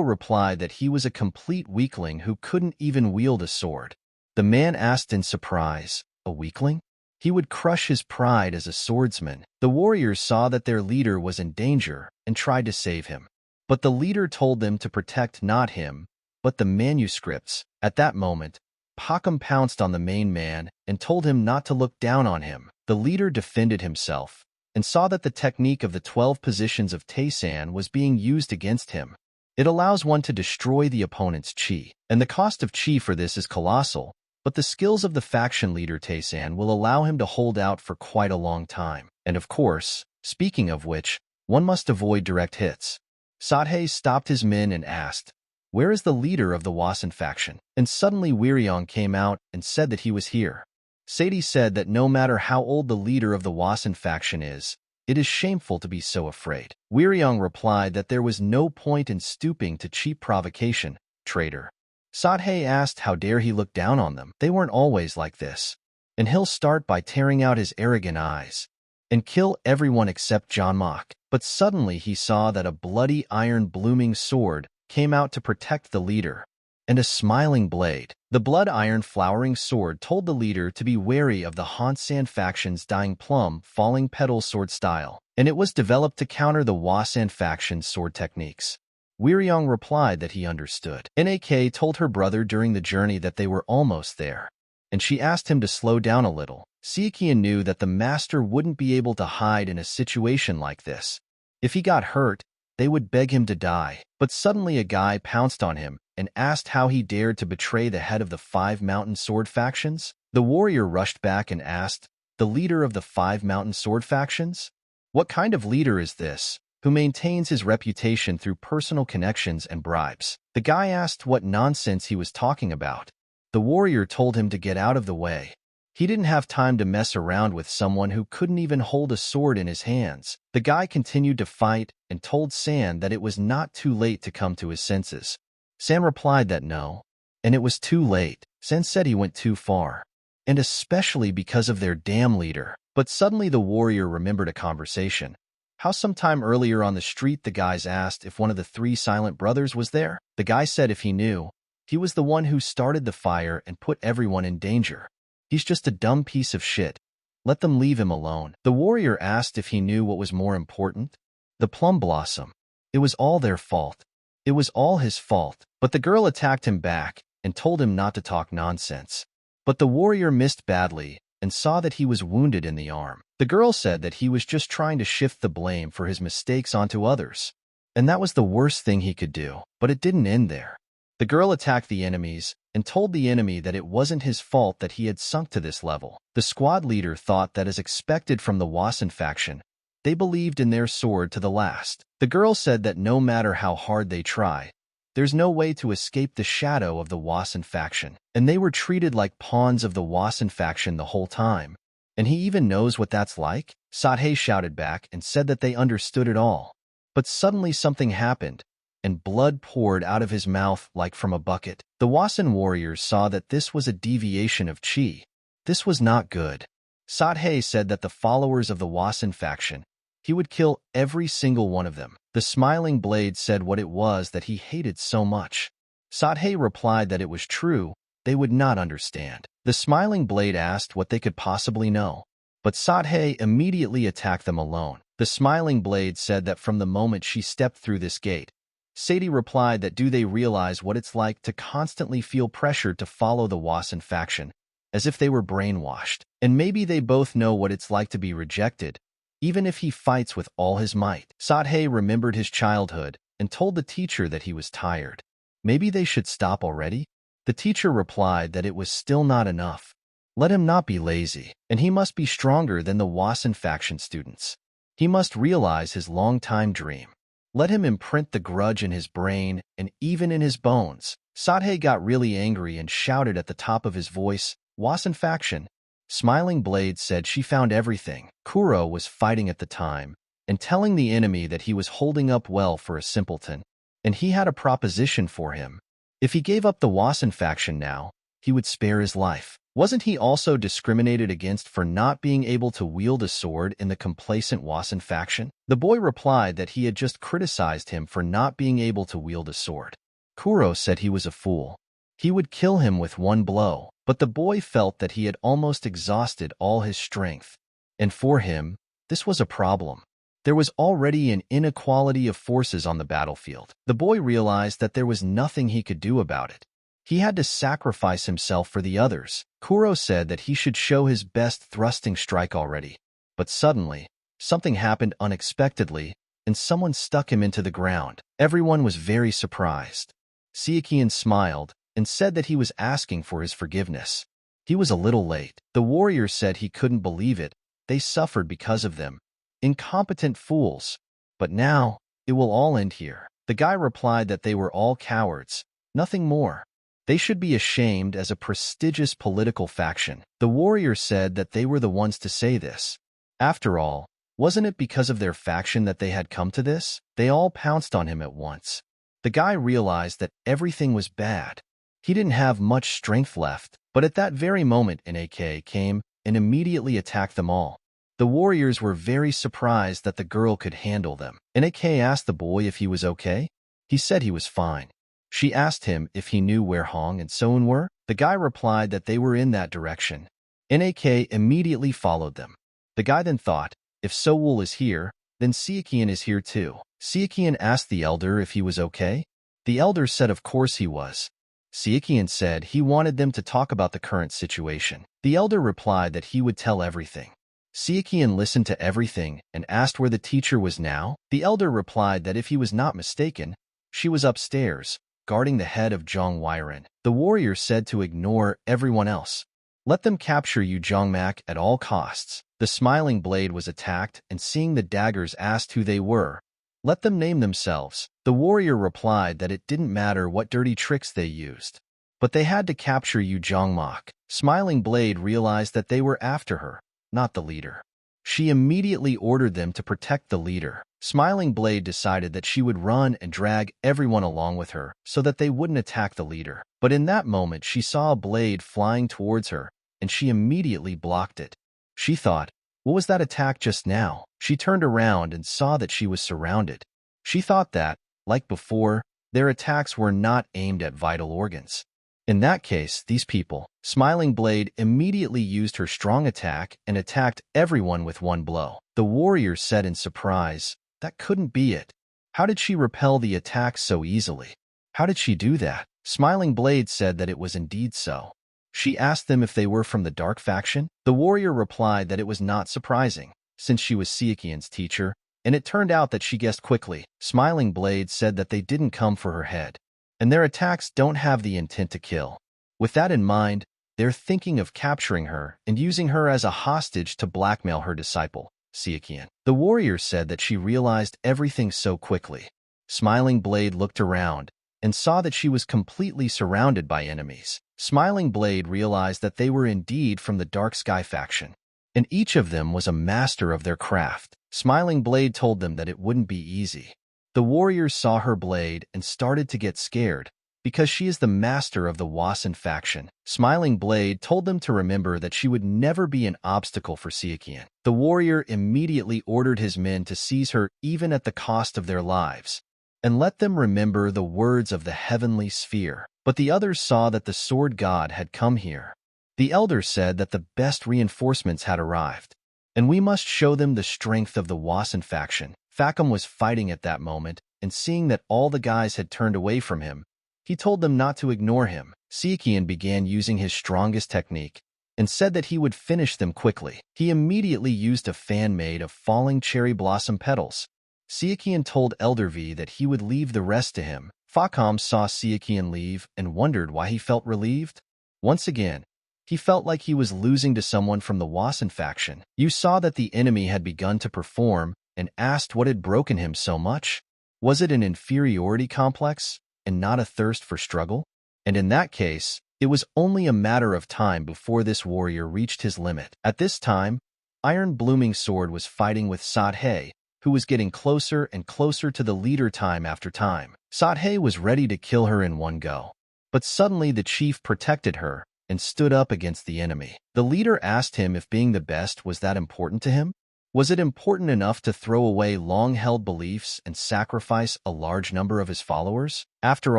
replied that he was a complete weakling who couldn't even wield a sword. The man asked in surprise, "A weakling?" He would crush his pride as a swordsman. The warriors saw that their leader was in danger and tried to save him. But the leader told them to protect not him, but the manuscripts. At that moment, Pakam pounced on the main man and told him not to look down on him. The leader defended himself and saw that the technique of the 12 positions of Taisan was being used against him. It allows one to destroy the opponent's chi, and the cost of chi for this is colossal. But the skills of the faction leader Taisan will allow him to hold out for quite a long time. And of course, speaking of which, one must avoid direct hits. Sadhe stopped his men and asked, "Where is the leader of the Wasan faction?" And suddenly Wiriong came out and said that he was here. Sadie said that no matter how old the leader of the Wasan faction is, it is shameful to be so afraid. Wiriong replied that there was no point in stooping to cheap provocation, traitor. Sadhe asked how dare he look down on them. They weren't always like this. And he'll start by tearing out his arrogant eyes and kill everyone except John Mock. But suddenly he saw that a bloody iron blooming sword came out to protect the leader, and a smiling blade. The blood iron flowering sword told the leader to be wary of the Hansan faction's dying plum falling petal sword style, and it was developed to counter the Wasan faction's sword techniques. Wiriong replied that he understood. Nak told her brother during the journey that they were almost there, and she asked him to slow down a little. Siekian knew that the master wouldn't be able to hide in a situation like this. If he got hurt, they would beg him to die. But suddenly a guy pounced on him and asked how he dared to betray the head of the 5 mountain sword factions. The warrior rushed back and asked, "The leader of the 5 mountain sword factions? What kind of leader is this, who maintains his reputation through personal connections and bribes?" The guy asked what nonsense he was talking about. The warrior told him to get out of the way. He didn't have time to mess around with someone who couldn't even hold a sword in his hands. The guy continued to fight and told San that it was not too late to come to his senses. San replied that no, and it was too late. San said he went too far, and especially because of their damn leader. But suddenly the warrior remembered a conversation. How sometime earlier on the street the guys asked if one of the 3 silent brothers was there. The guy said if he knew, he was the one who started the fire and put everyone in danger. He's just a dumb piece of shit. Let them leave him alone. The warrior asked if he knew what was more important. The plum blossom. It was all their fault. It was all his fault. But the girl attacked him back and told him not to talk nonsense. But the warrior missed badly and saw that he was wounded in the arm. The girl said that he was just trying to shift the blame for his mistakes onto others. And that was the worst thing he could do. But it didn't end there. The girl attacked the enemies and told the enemy that it wasn't his fault that he had sunk to this level. The squad leader thought that, as expected from the Wasan faction, they believed in their sword to the last. The girl said that no matter how hard they try, there's no way to escape the shadow of the Wasan faction. And they were treated like pawns of the Wasan faction the whole time. And he even knows what that's like? Sadhe shouted back and said that they understood it all. But suddenly something happened, and blood poured out of his mouth like from a bucket. The Wasan warriors saw that this was a deviation of chi. This was not good. Sadhe said that the followers of the Wasan faction, he would kill every single one of them. The smiling blade said what it was that he hated so much. Sadhe replied that it was true, they would not understand. The smiling blade asked what they could possibly know, but Sadhe immediately attacked them alone. The smiling blade said that from the moment she stepped through this gate. Sadie replied that do they realize what it's like to constantly feel pressured to follow the Wasan faction, as if they were brainwashed. And maybe they both know what it's like to be rejected, even if he fights with all his might. Sadhye remembered his childhood and told the teacher that he was tired. Maybe they should stop already? The teacher replied that it was still not enough. Let him not be lazy, and he must be stronger than the Wasan faction students. He must realize his long-time dream. Let him imprint the grudge in his brain and even in his bones. Sadhye got really angry and shouted at the top of his voice, Wasan faction. Smiling Blade said she found everything. Kuro was fighting at the time and telling the enemy that he was holding up well for a simpleton, and he had a proposition for him. If he gave up the Wasan faction now, he would spare his life. Wasn't he also discriminated against for not being able to wield a sword in the complacent Wasan faction? The boy replied that he had just criticized him for not being able to wield a sword. Kuro said he was a fool. He would kill him with one blow, but the boy felt that he had almost exhausted all his strength. And for him, this was a problem. There was already an inequality of forces on the battlefield. The boy realized that there was nothing he could do about it. He had to sacrifice himself for the others. Kuro said that he should show his best thrusting strike already. But suddenly, something happened unexpectedly, and someone stuck him into the ground. Everyone was very surprised. Sichuan smiled and said that he was asking for his forgiveness. He was a little late. The warrior said he couldn't believe it. They suffered because of them. Incompetent fools. But now, it will all end here. The guy replied that they were all cowards, nothing more. They should be ashamed as a prestigious political faction. The warrior said that they were the ones to say this. After all, wasn't it because of their faction that they had come to this? They all pounced on him at once. The guy realized that everything was bad. He didn't have much strength left, but at that very moment an AK came and immediately attacked them all. The warriors were very surprised that the girl could handle them. An AK asked the boy if he was okay. He said he was fine. She asked him if he knew where Hong and Soon were. The guy replied that they were in that direction. NAK immediately followed them. The guy then thought, if Soul is here, then Sichuan is here too. Sichuan asked the elder if he was okay. The elder said of course he was. Sichuan said he wanted them to talk about the current situation. The elder replied that he would tell everything. Sichuan listened to everything and asked where the teacher was now. The elder replied that if he was not mistaken, she was upstairs, guarding the head of Zhong Weiren. The warrior said to ignore everyone else. Let them capture Yu Zhongmak at all costs. The smiling blade was attacked and seeing the daggers asked who they were. Let them name themselves. The warrior replied that it didn't matter what dirty tricks they used, but they had to capture Yu Zhongmak. Smiling blade realized that they were after her, not the leader. She immediately ordered them to protect the leader. Smiling Blade decided that she would run and drag everyone along with her so that they wouldn't attack the leader. But in that moment, she saw a blade flying towards her, and she immediately blocked it. She thought, what was that attack just now? She turned around and saw that she was surrounded. She thought that, like before, their attacks were not aimed at vital organs. In that case, these people, Smiling Blade immediately used her strong attack and attacked everyone with one blow. The warrior said in surprise, that couldn't be it. How did she repel the attack so easily? How did she do that? Smiling Blade said that it was indeed so. She asked them if they were from the Dark Faction. The warrior replied that it was not surprising, since she was Sichuan's teacher, and it turned out that she guessed quickly. Smiling Blade said that they didn't come for her head, and their attacks don't have the intent to kill. With that in mind, they're thinking of capturing her and using her as a hostage to blackmail her disciple, Sichuan. The warrior said that she realized everything so quickly. Smiling Blade looked around and saw that she was completely surrounded by enemies. Smiling Blade realized that they were indeed from the Dark Sky faction, and each of them was a master of their craft. Smiling Blade told them that it wouldn't be easy. The warriors saw her blade and started to get scared, because she is the master of the Wasan faction. Smiling Blade told them to remember that she would never be an obstacle for Sichuan. The warrior immediately ordered his men to seize her even at the cost of their lives, and let them remember the words of the heavenly sphere. But the others saw that the sword god had come here. The elder said that the best reinforcements had arrived, and we must show them the strength of the Wasan faction. Facom was fighting at that moment, and seeing that all the guys had turned away from him, he told them not to ignore him. Sichuan began using his strongest technique, and said that he would finish them quickly. He immediately used a fan made of falling cherry blossom petals. Sichuan told Elder V that he would leave the rest to him. Facom saw Sichuan leave and wondered why he felt relieved. Once again, he felt like he was losing to someone from the Wasan faction. You saw that the enemy had begun to perform and asked what had broken him so much. Was it an inferiority complex and not a thirst for struggle? And in that case, it was only a matter of time before this warrior reached his limit. At this time, Iron Blooming Sword was fighting with Sathei, who was getting closer and closer to the leader time after time. Sathei was ready to kill her in one go, but suddenly the chief protected her and stood up against the enemy. The leader asked him if being the best was that important to him. Was it important enough to throw away long-held beliefs and sacrifice a large number of his followers? After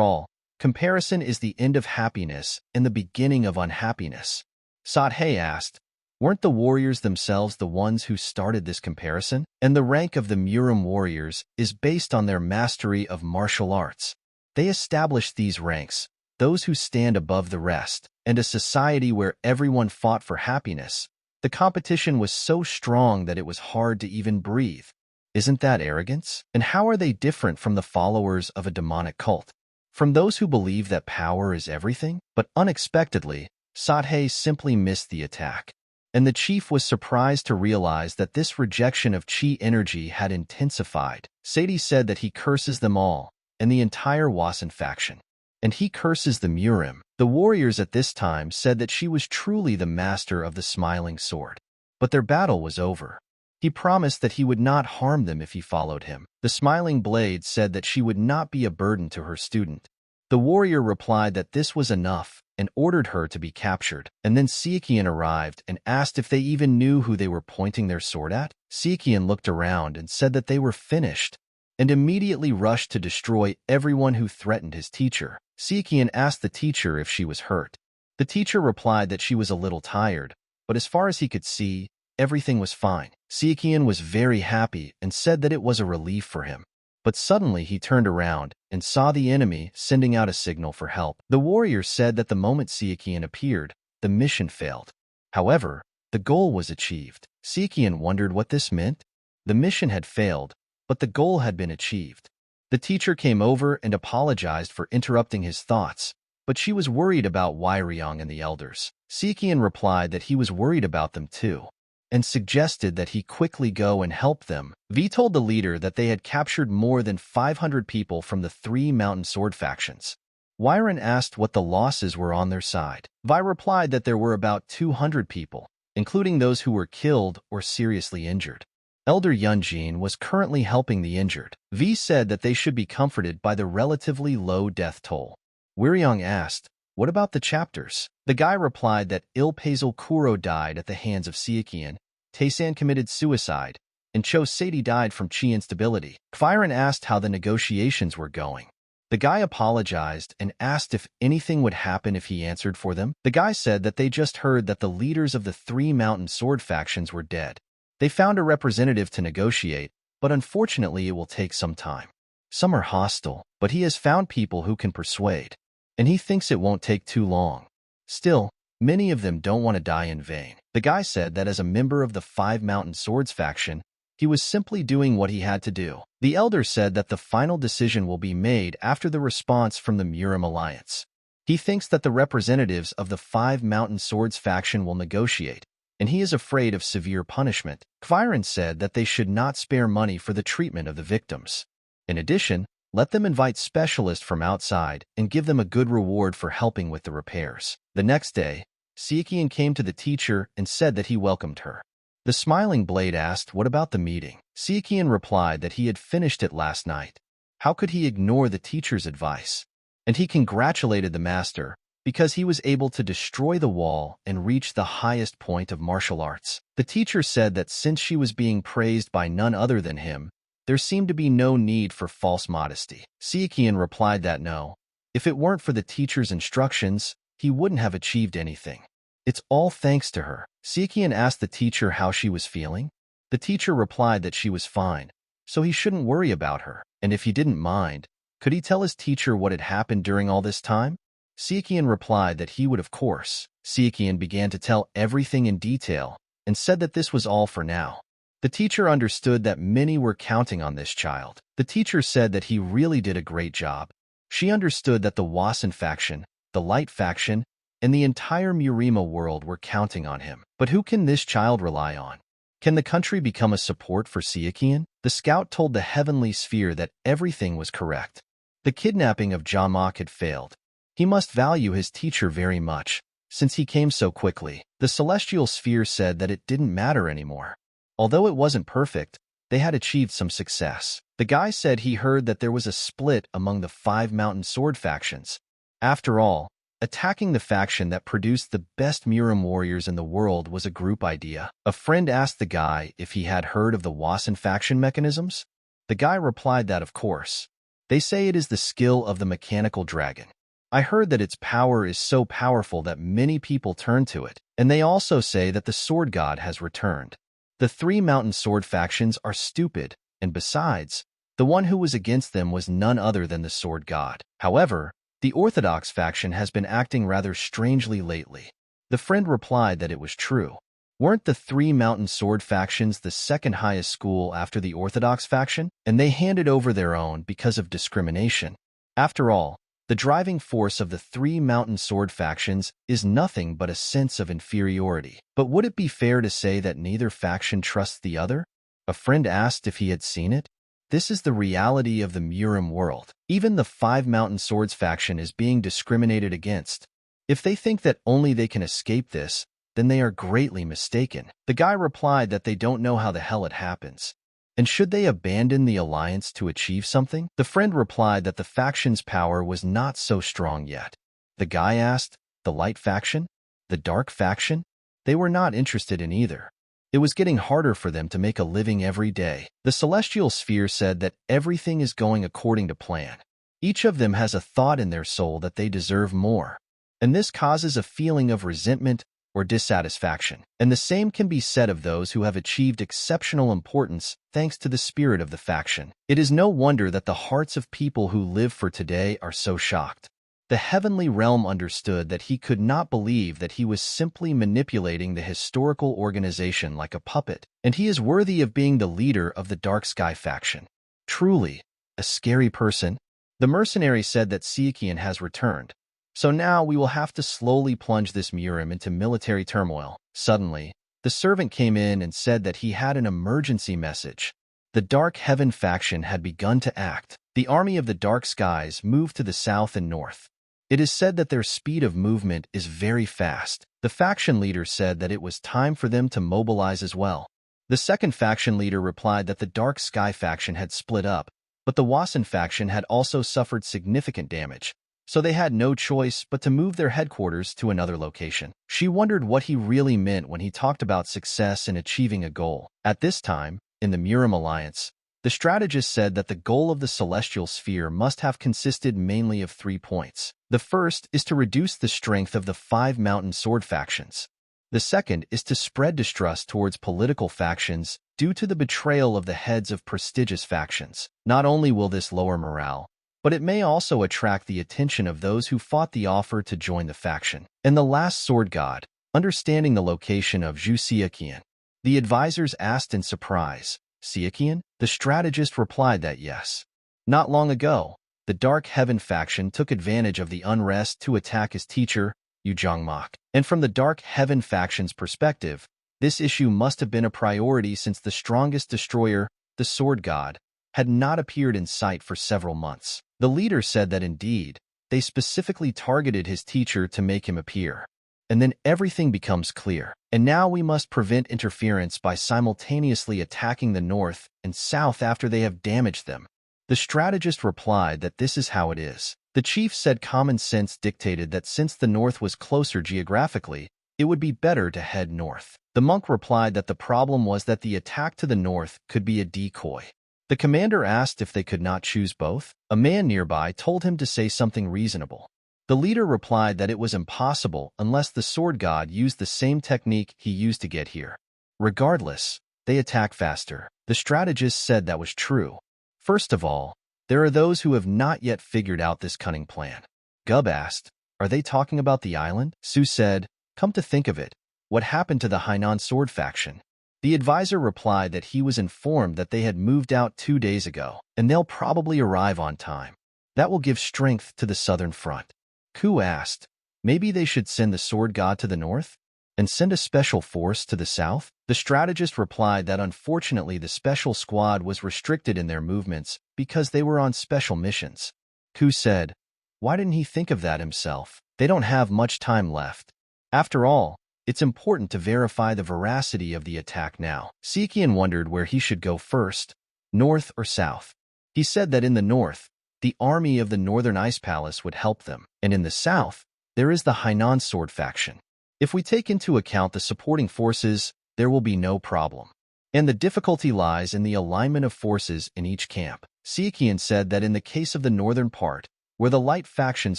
all, comparison is the end of happiness and the beginning of unhappiness. Sathei asked, weren't the warriors themselves the ones who started this comparison? And the rank of the MURIM warriors is based on their mastery of martial arts. They established these ranks, those who stand above the rest, and a society where everyone fought for happiness. The competition was so strong that it was hard to even breathe. Isn't that arrogance? And how are they different from the followers of a demonic cult? From those who believe that power is everything? But unexpectedly, Sathei simply missed the attack. And the chief was surprised to realize that this rejection of chi energy had intensified. Sadie said that he curses them all, and the entire Wasan faction. And he curses the MURIM. The warriors at this time said that she was truly the master of the smiling sword. But their battle was over. He promised that he would not harm them if he followed him. The smiling blade said that she would not be a burden to her student. The warrior replied that this was enough and ordered her to be captured. And then Sichuan arrived and asked if they even knew who they were pointing their sword at. Sichuan looked around and said that they were finished, and immediately rushed to destroy everyone who threatened his teacher. Sichuan asked the teacher if she was hurt. The teacher replied that she was a little tired, but as far as he could see, everything was fine. Sichuan was very happy and said that it was a relief for him. But suddenly he turned around and saw the enemy sending out a signal for help. The warrior said that the moment Sichuan appeared, the mission failed. However, the goal was achieved. Sichuan wondered what this meant. The mission had failed, but the goal had been achieved. The teacher came over and apologized for interrupting his thoughts, but she was worried about Warrior and the elders. Sichuan replied that he was worried about them too, and suggested that he quickly go and help them. V told the leader that they had captured more than 500 people from the 3 mountain sword factions. Wyron asked what the losses were on their side. Vi replied that there were about 200 people, including those who were killed or seriously injured. Elder Yunjin was currently helping the injured. V said that they should be comforted by the relatively low death toll. Wiryong asked, what about the chapters? The guy replied that Ilpazal Kuro died at the hands of Sichuan, Taesan committed suicide, and Cho Sadie died from chi instability. Kviren asked how the negotiations were going. The guy apologized and asked if anything would happen if he answered for them. The guy said that they just heard that the leaders of the 3 mountain sword factions were dead. They found a representative to negotiate, but unfortunately it will take some time. Some are hostile, but he has found people who can persuade, and he thinks it won't take too long. Still, many of them don't want to die in vain. The guy said that as a member of the 5 Mountain Swords faction, he was simply doing what he had to do. The elder said that the final decision will be made after the response from the MURIM alliance. He thinks that the representatives of the 5 Mountain Swords faction will negotiate, and he is afraid of severe punishment. Kviren said that they should not spare money for the treatment of the victims. In addition, let them invite specialists from outside and give them a good reward for helping with the repairs. The next day, Sichuan came to the teacher and said that he welcomed her. The Smiling Blade asked what about the meeting. Sichuan replied that he had finished it last night. How could he ignore the teacher's advice? And he congratulated the master, because he was able to destroy the wall and reach the highest point of martial arts. The teacher said that since she was being praised by none other than him, there seemed to be no need for false modesty. Sichuan replied that no, if it weren't for the teacher's instructions, he wouldn't have achieved anything. It's all thanks to her. Sichuan asked the teacher how she was feeling. The teacher replied that she was fine, so he shouldn't worry about her, and if he didn't mind, could he tell his teacher what had happened during all this time? Sichuan replied that he would, of course. Sichuan began to tell everything in detail and said that this was all for now. The teacher understood that many were counting on this child. The teacher said that he really did a great job. She understood that the Wasan faction, the Light faction, and the entire MURIM world were counting on him. But who can this child rely on? Can the country become a support for Sichuan? The scout told the heavenly sphere that everything was correct. The kidnapping of Jamak had failed. He must value his teacher very much, since he came so quickly. The celestial sphere said that it didn't matter anymore. Although it wasn't perfect, they had achieved some success. The guy said he heard that there was a split among the 5 mountain sword factions. After all, attacking the faction that produced the best MURIM warriors in the world was a group idea. A friend asked the guy if he had heard of the Wasan faction mechanisms. The guy replied that of course. They say it is the skill of the mechanical dragon. I heard that its power is so powerful that many people turn to it, and they also say that the sword god has returned. The 3 mountain sword factions are stupid, and besides, the one who was against them was none other than the sword god. However, the Orthodox faction has been acting rather strangely lately. The friend replied that it was true. Weren't the 3 mountain sword factions the second highest school after the Orthodox faction? And they handed over their own because of discrimination. After all, the driving force of the 3 mountain sword factions is nothing but a sense of inferiority. But would it be fair to say that neither faction trusts the other? A friend asked if he had seen it. This is the reality of the MURIM world. Even the 5 mountain swords faction is being discriminated against. If they think that only they can escape this, then they are greatly mistaken. The guy replied that they don't know how the hell it happens. And should they abandon the alliance to achieve something? The friend replied that the faction's power was not so strong yet. The guy asked, the Light faction? The Dark faction? They were not interested in either. It was getting harder for them to make a living every day. The celestial sphere said that everything is going according to plan. Each of them has a thought in their soul that they deserve more, and this causes a feeling of resentment or dissatisfaction. And the same can be said of those who have achieved exceptional importance thanks to the spirit of the faction. It is no wonder that the hearts of people who live for today are so shocked. The heavenly realm understood that he could not believe that he was simply manipulating the historical organization like a puppet, and he is worthy of being the leader of the Dark Sky faction. Truly, a scary person. The mercenary said that Sichuan has returned. So now we will have to slowly plunge this MURIM into military turmoil. Suddenly, the servant came in and said that he had an emergency message. The Dark Heaven faction had begun to act. The army of the Dark Skies moved to the south and north. It is said that their speed of movement is very fast. The faction leader said that it was time for them to mobilize as well. The second faction leader replied that the Dark Sky faction had split up, but the Wasan faction had also suffered significant damage, so they had no choice but to move their headquarters to another location. She wondered what he really meant when he talked about success in achieving a goal. At this time, in the MURIM alliance, the strategist said that the goal of the celestial sphere must have consisted mainly of 3 points. The first is to reduce the strength of the 5 mountain sword factions. The second is to spread distrust towards political factions due to the betrayal of the heads of prestigious factions. Not only will this lower morale, but it may also attract the attention of those who fought the offer to join the faction. And the last sword god, understanding the location of Zhu Sichuan, the advisors asked in surprise, Sichuan? The strategist replied that yes. Not long ago, the Dark Heaven faction took advantage of the unrest to attack his teacher, Yu Zhangmak. And from the Dark Heaven faction's perspective, this issue must have been a priority since the strongest destroyer, the sword god, had not appeared in sight for several months. The leader said that indeed, they specifically targeted his teacher to make him appear. And then everything becomes clear. And now we must prevent interference by simultaneously attacking the north and south after they have damaged them. The strategist replied that this is how it is. The chief said common sense dictated that since the north was closer geographically, it would be better to head north. The monk replied that the problem was that the attack to the north could be a decoy. The commander asked if they could not choose both. A man nearby told him to say something reasonable. The leader replied that it was impossible unless the sword god used the same technique he used to get here. Regardless, they attack faster. The strategist said that was true. First of all, there are those who have not yet figured out this cunning plan. Gub asked, "Are they talking about the island?" Su said, "Come to think of it, what happened to the Hainan sword faction?" The advisor replied that he was informed that they had moved out 2 days ago, and they'll probably arrive on time. That will give strength to the southern front. Ku asked, "Maybe they should send the sword god to the north and send a special force to the south?" The strategist replied that unfortunately the special squad was restricted in their movements because they were on special missions. Ku said, "Why didn't he think of that himself? They don't have much time left. After all, it's important to verify the veracity of the attack now." Sichuan wondered where he should go first, north or south. He said that in the north, the army of the Northern Ice Palace would help them, and in the south, there is the Hainan sword faction. If we take into account the supporting forces, there will be no problem. And the difficulty lies in the alignment of forces in each camp. Sichuan said that in the case of the northern part, where the light faction's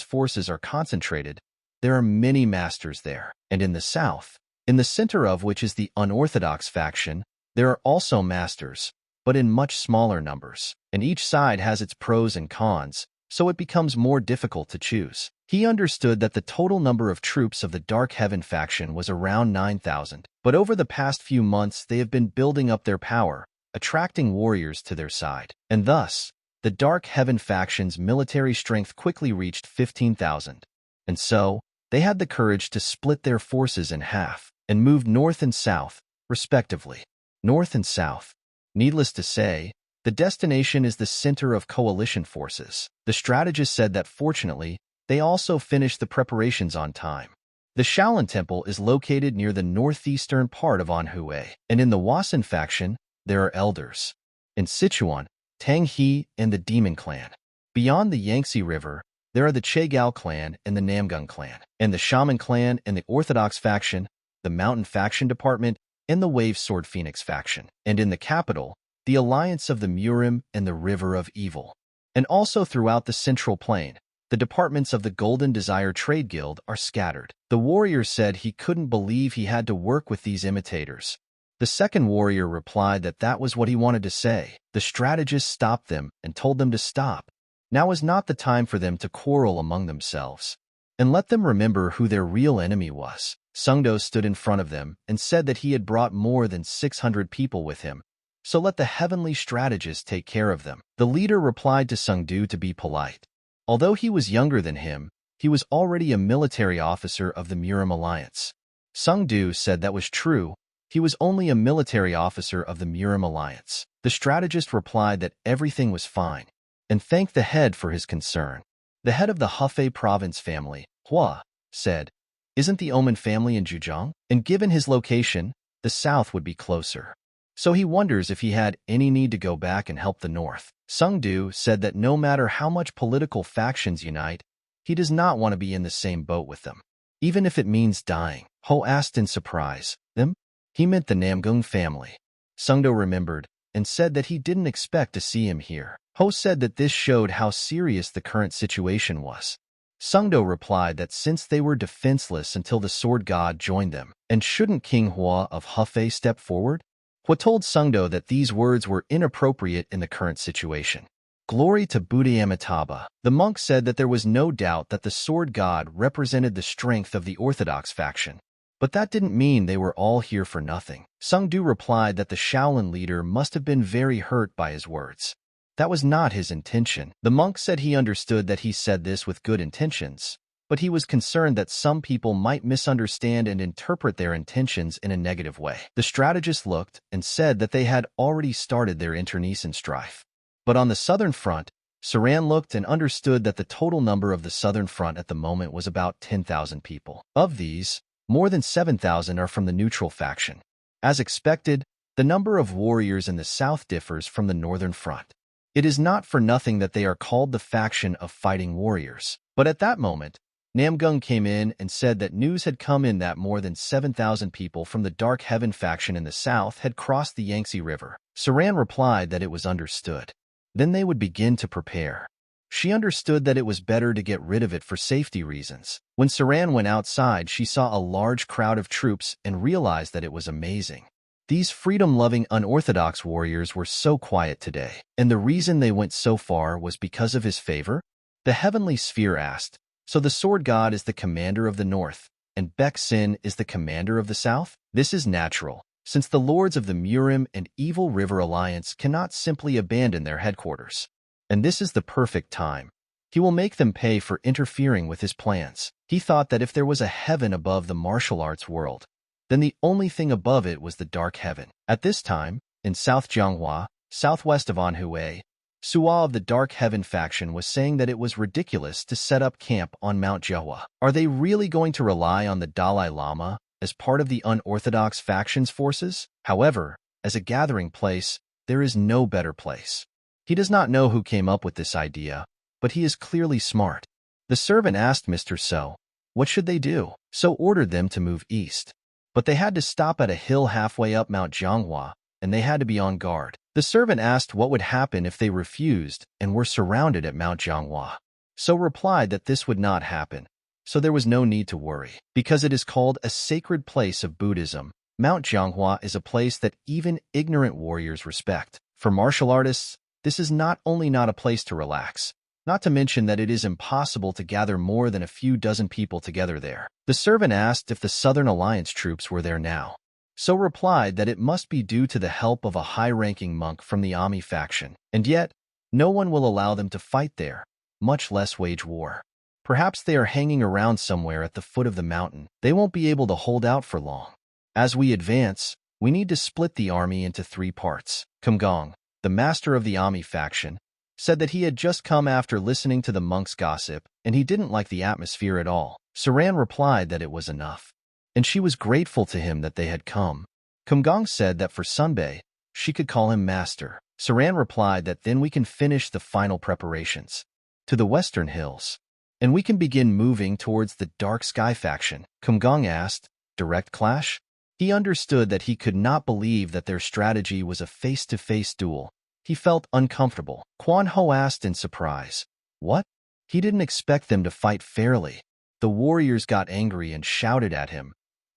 forces are concentrated, there are many masters there, and in the south, in the center of which is the unorthodox faction, there are also masters, but in much smaller numbers, and each side has its pros and cons, so it becomes more difficult to choose. He understood that the total number of troops of the Dark Heaven faction was around 9,000, but over the past few months they have been building up their power, attracting warriors to their side, and thus, the Dark Heaven faction's military strength quickly reached 15,000, and so, they had the courage to split their forces in half and moved north and south, respectively. North and south. Needless to say, the destination is the center of coalition forces. The strategist said that fortunately, they also finished the preparations on time. The Shaolin Temple is located near the northeastern part of Anhui, and in the Wasan faction, there are elders. In Sichuan, Tang He and the Demon Clan. Beyond the Yangtze River, there are the Chaigao clan and the Namgung clan, and the Shaman clan and the Orthodox faction, the Mountain faction department, and the Wave Sword Phoenix faction. And in the capital, the alliance of the MURIM and the River of Evil. And also throughout the Central Plain, the departments of the Golden Desire Trade Guild are scattered. The warrior said he couldn't believe he had to work with these imitators. The second warrior replied that that was what he wanted to say. The strategist stopped them and told them to stop. Now is not the time for them to quarrel among themselves. And let them remember who their real enemy was. Sungdo stood in front of them and said that he had brought more than 600 people with him. So let the heavenly strategist take care of them. The leader replied to Sungdu to be polite. Although he was younger than him, he was already a military officer of the MURIM Alliance. Sungdu said that was true. He was only a military officer of the MURIM Alliance. The strategist replied that everything was fine, and thanked the head for his concern. The head of the Hefei province family, Hua, said, "Isn't the Omen family in Zhejiang? And given his location, the south would be closer. So he wonders if he had any need to go back and help the north." Sungdu said that no matter how much political factions unite, he does not want to be in the same boat with them, even if it means dying. Ho asked in surprise, "Them?" He meant the Namgung family. Sungdo remembered and said that he didn't expect to see him here. Ho said that this showed how serious the current situation was. Sungdo replied that since they were defenseless until the sword god joined them, and shouldn't King Hua of Hefei step forward? Hua told Sungdo that these words were inappropriate in the current situation. Glory to Buddha Amitabha. The monk said that there was no doubt that the sword god represented the strength of the Orthodox faction. But that didn't mean they were all here for nothing. Sungdu replied that the Shaolin leader must have been very hurt by his words. That was not his intention. The monk said he understood that he said this with good intentions, but he was concerned that some people might misunderstand and interpret their intentions in a negative way. The strategist looked and said that they had already started their internecine strife. But on the southern front, Saran looked and understood that the total number of the southern front at the moment was about 10,000 people. Of these, more than 7,000 are from the neutral faction. As expected, the number of warriors in the south differs from the northern front. It is not for nothing that they are called the faction of fighting warriors. But at that moment, Namgung came in and said that news had come in that more than 7,000 people from the Dark Heaven faction in the south had crossed the Yangtze River. Saran replied that it was understood. Then they would begin to prepare. She understood that it was better to get rid of it for safety reasons. When Saran went outside, she saw a large crowd of troops and realized that it was amazing. These freedom-loving unorthodox warriors were so quiet today, and the reason they went so far was because of his favor? The heavenly sphere asked, "So the sword god is the commander of the north, and Baek-sin is the commander of the south?" This is natural, since the lords of the MURIM and Evil River Alliance cannot simply abandon their headquarters. And this is the perfect time. He will make them pay for interfering with his plans. He thought that if there was a heaven above the martial arts world, then the only thing above it was the dark heaven. At this time, in South Jianghua, southwest of Anhui, Suwa of the Dark Heaven faction was saying that it was ridiculous to set up camp on Mount Jiahua. Are they really going to rely on the Dalai Lama as part of the unorthodox faction's forces? However, as a gathering place, there is no better place. He does not know who came up with this idea, but he is clearly smart. The servant asked Mr. So, what should they do? So ordered them to move east. But they had to stop at a hill halfway up Mount Jianghua, and they had to be on guard. The servant asked what would happen if they refused and were surrounded at Mount Jianghua. So replied that this would not happen, so there was no need to worry. Because it is called a sacred place of Buddhism, Mount Jianghua is a place that even ignorant warriors respect. For martial artists, this is not only not a place to relax, not to mention that it is impossible to gather more than a few dozen people together there. The servant asked if the Southern Alliance troops were there now. So replied that it must be due to the help of a high-ranking monk from the Ami faction, and yet, no one will allow them to fight there, much less wage war. Perhaps they are hanging around somewhere at the foot of the mountain. They won't be able to hold out for long. As we advance, we need to split the army into 3 parts. Kumgong, the master of the Ami faction, said that he had just come after listening to the monk's gossip, and he didn't like the atmosphere at all. Saran replied that it was enough, and she was grateful to him that they had come. Kumgong said that for Sunbei, she could call him master. Saran replied that then we can finish the final preparations to the western hills, and we can begin moving towards the Dark Sky faction. Kumgong asked, direct clash? He understood that he could not believe that their strategy was a face-to-face duel. He felt uncomfortable. Quan Ho asked in surprise, what? He didn't expect them to fight fairly. The warriors got angry and shouted at him.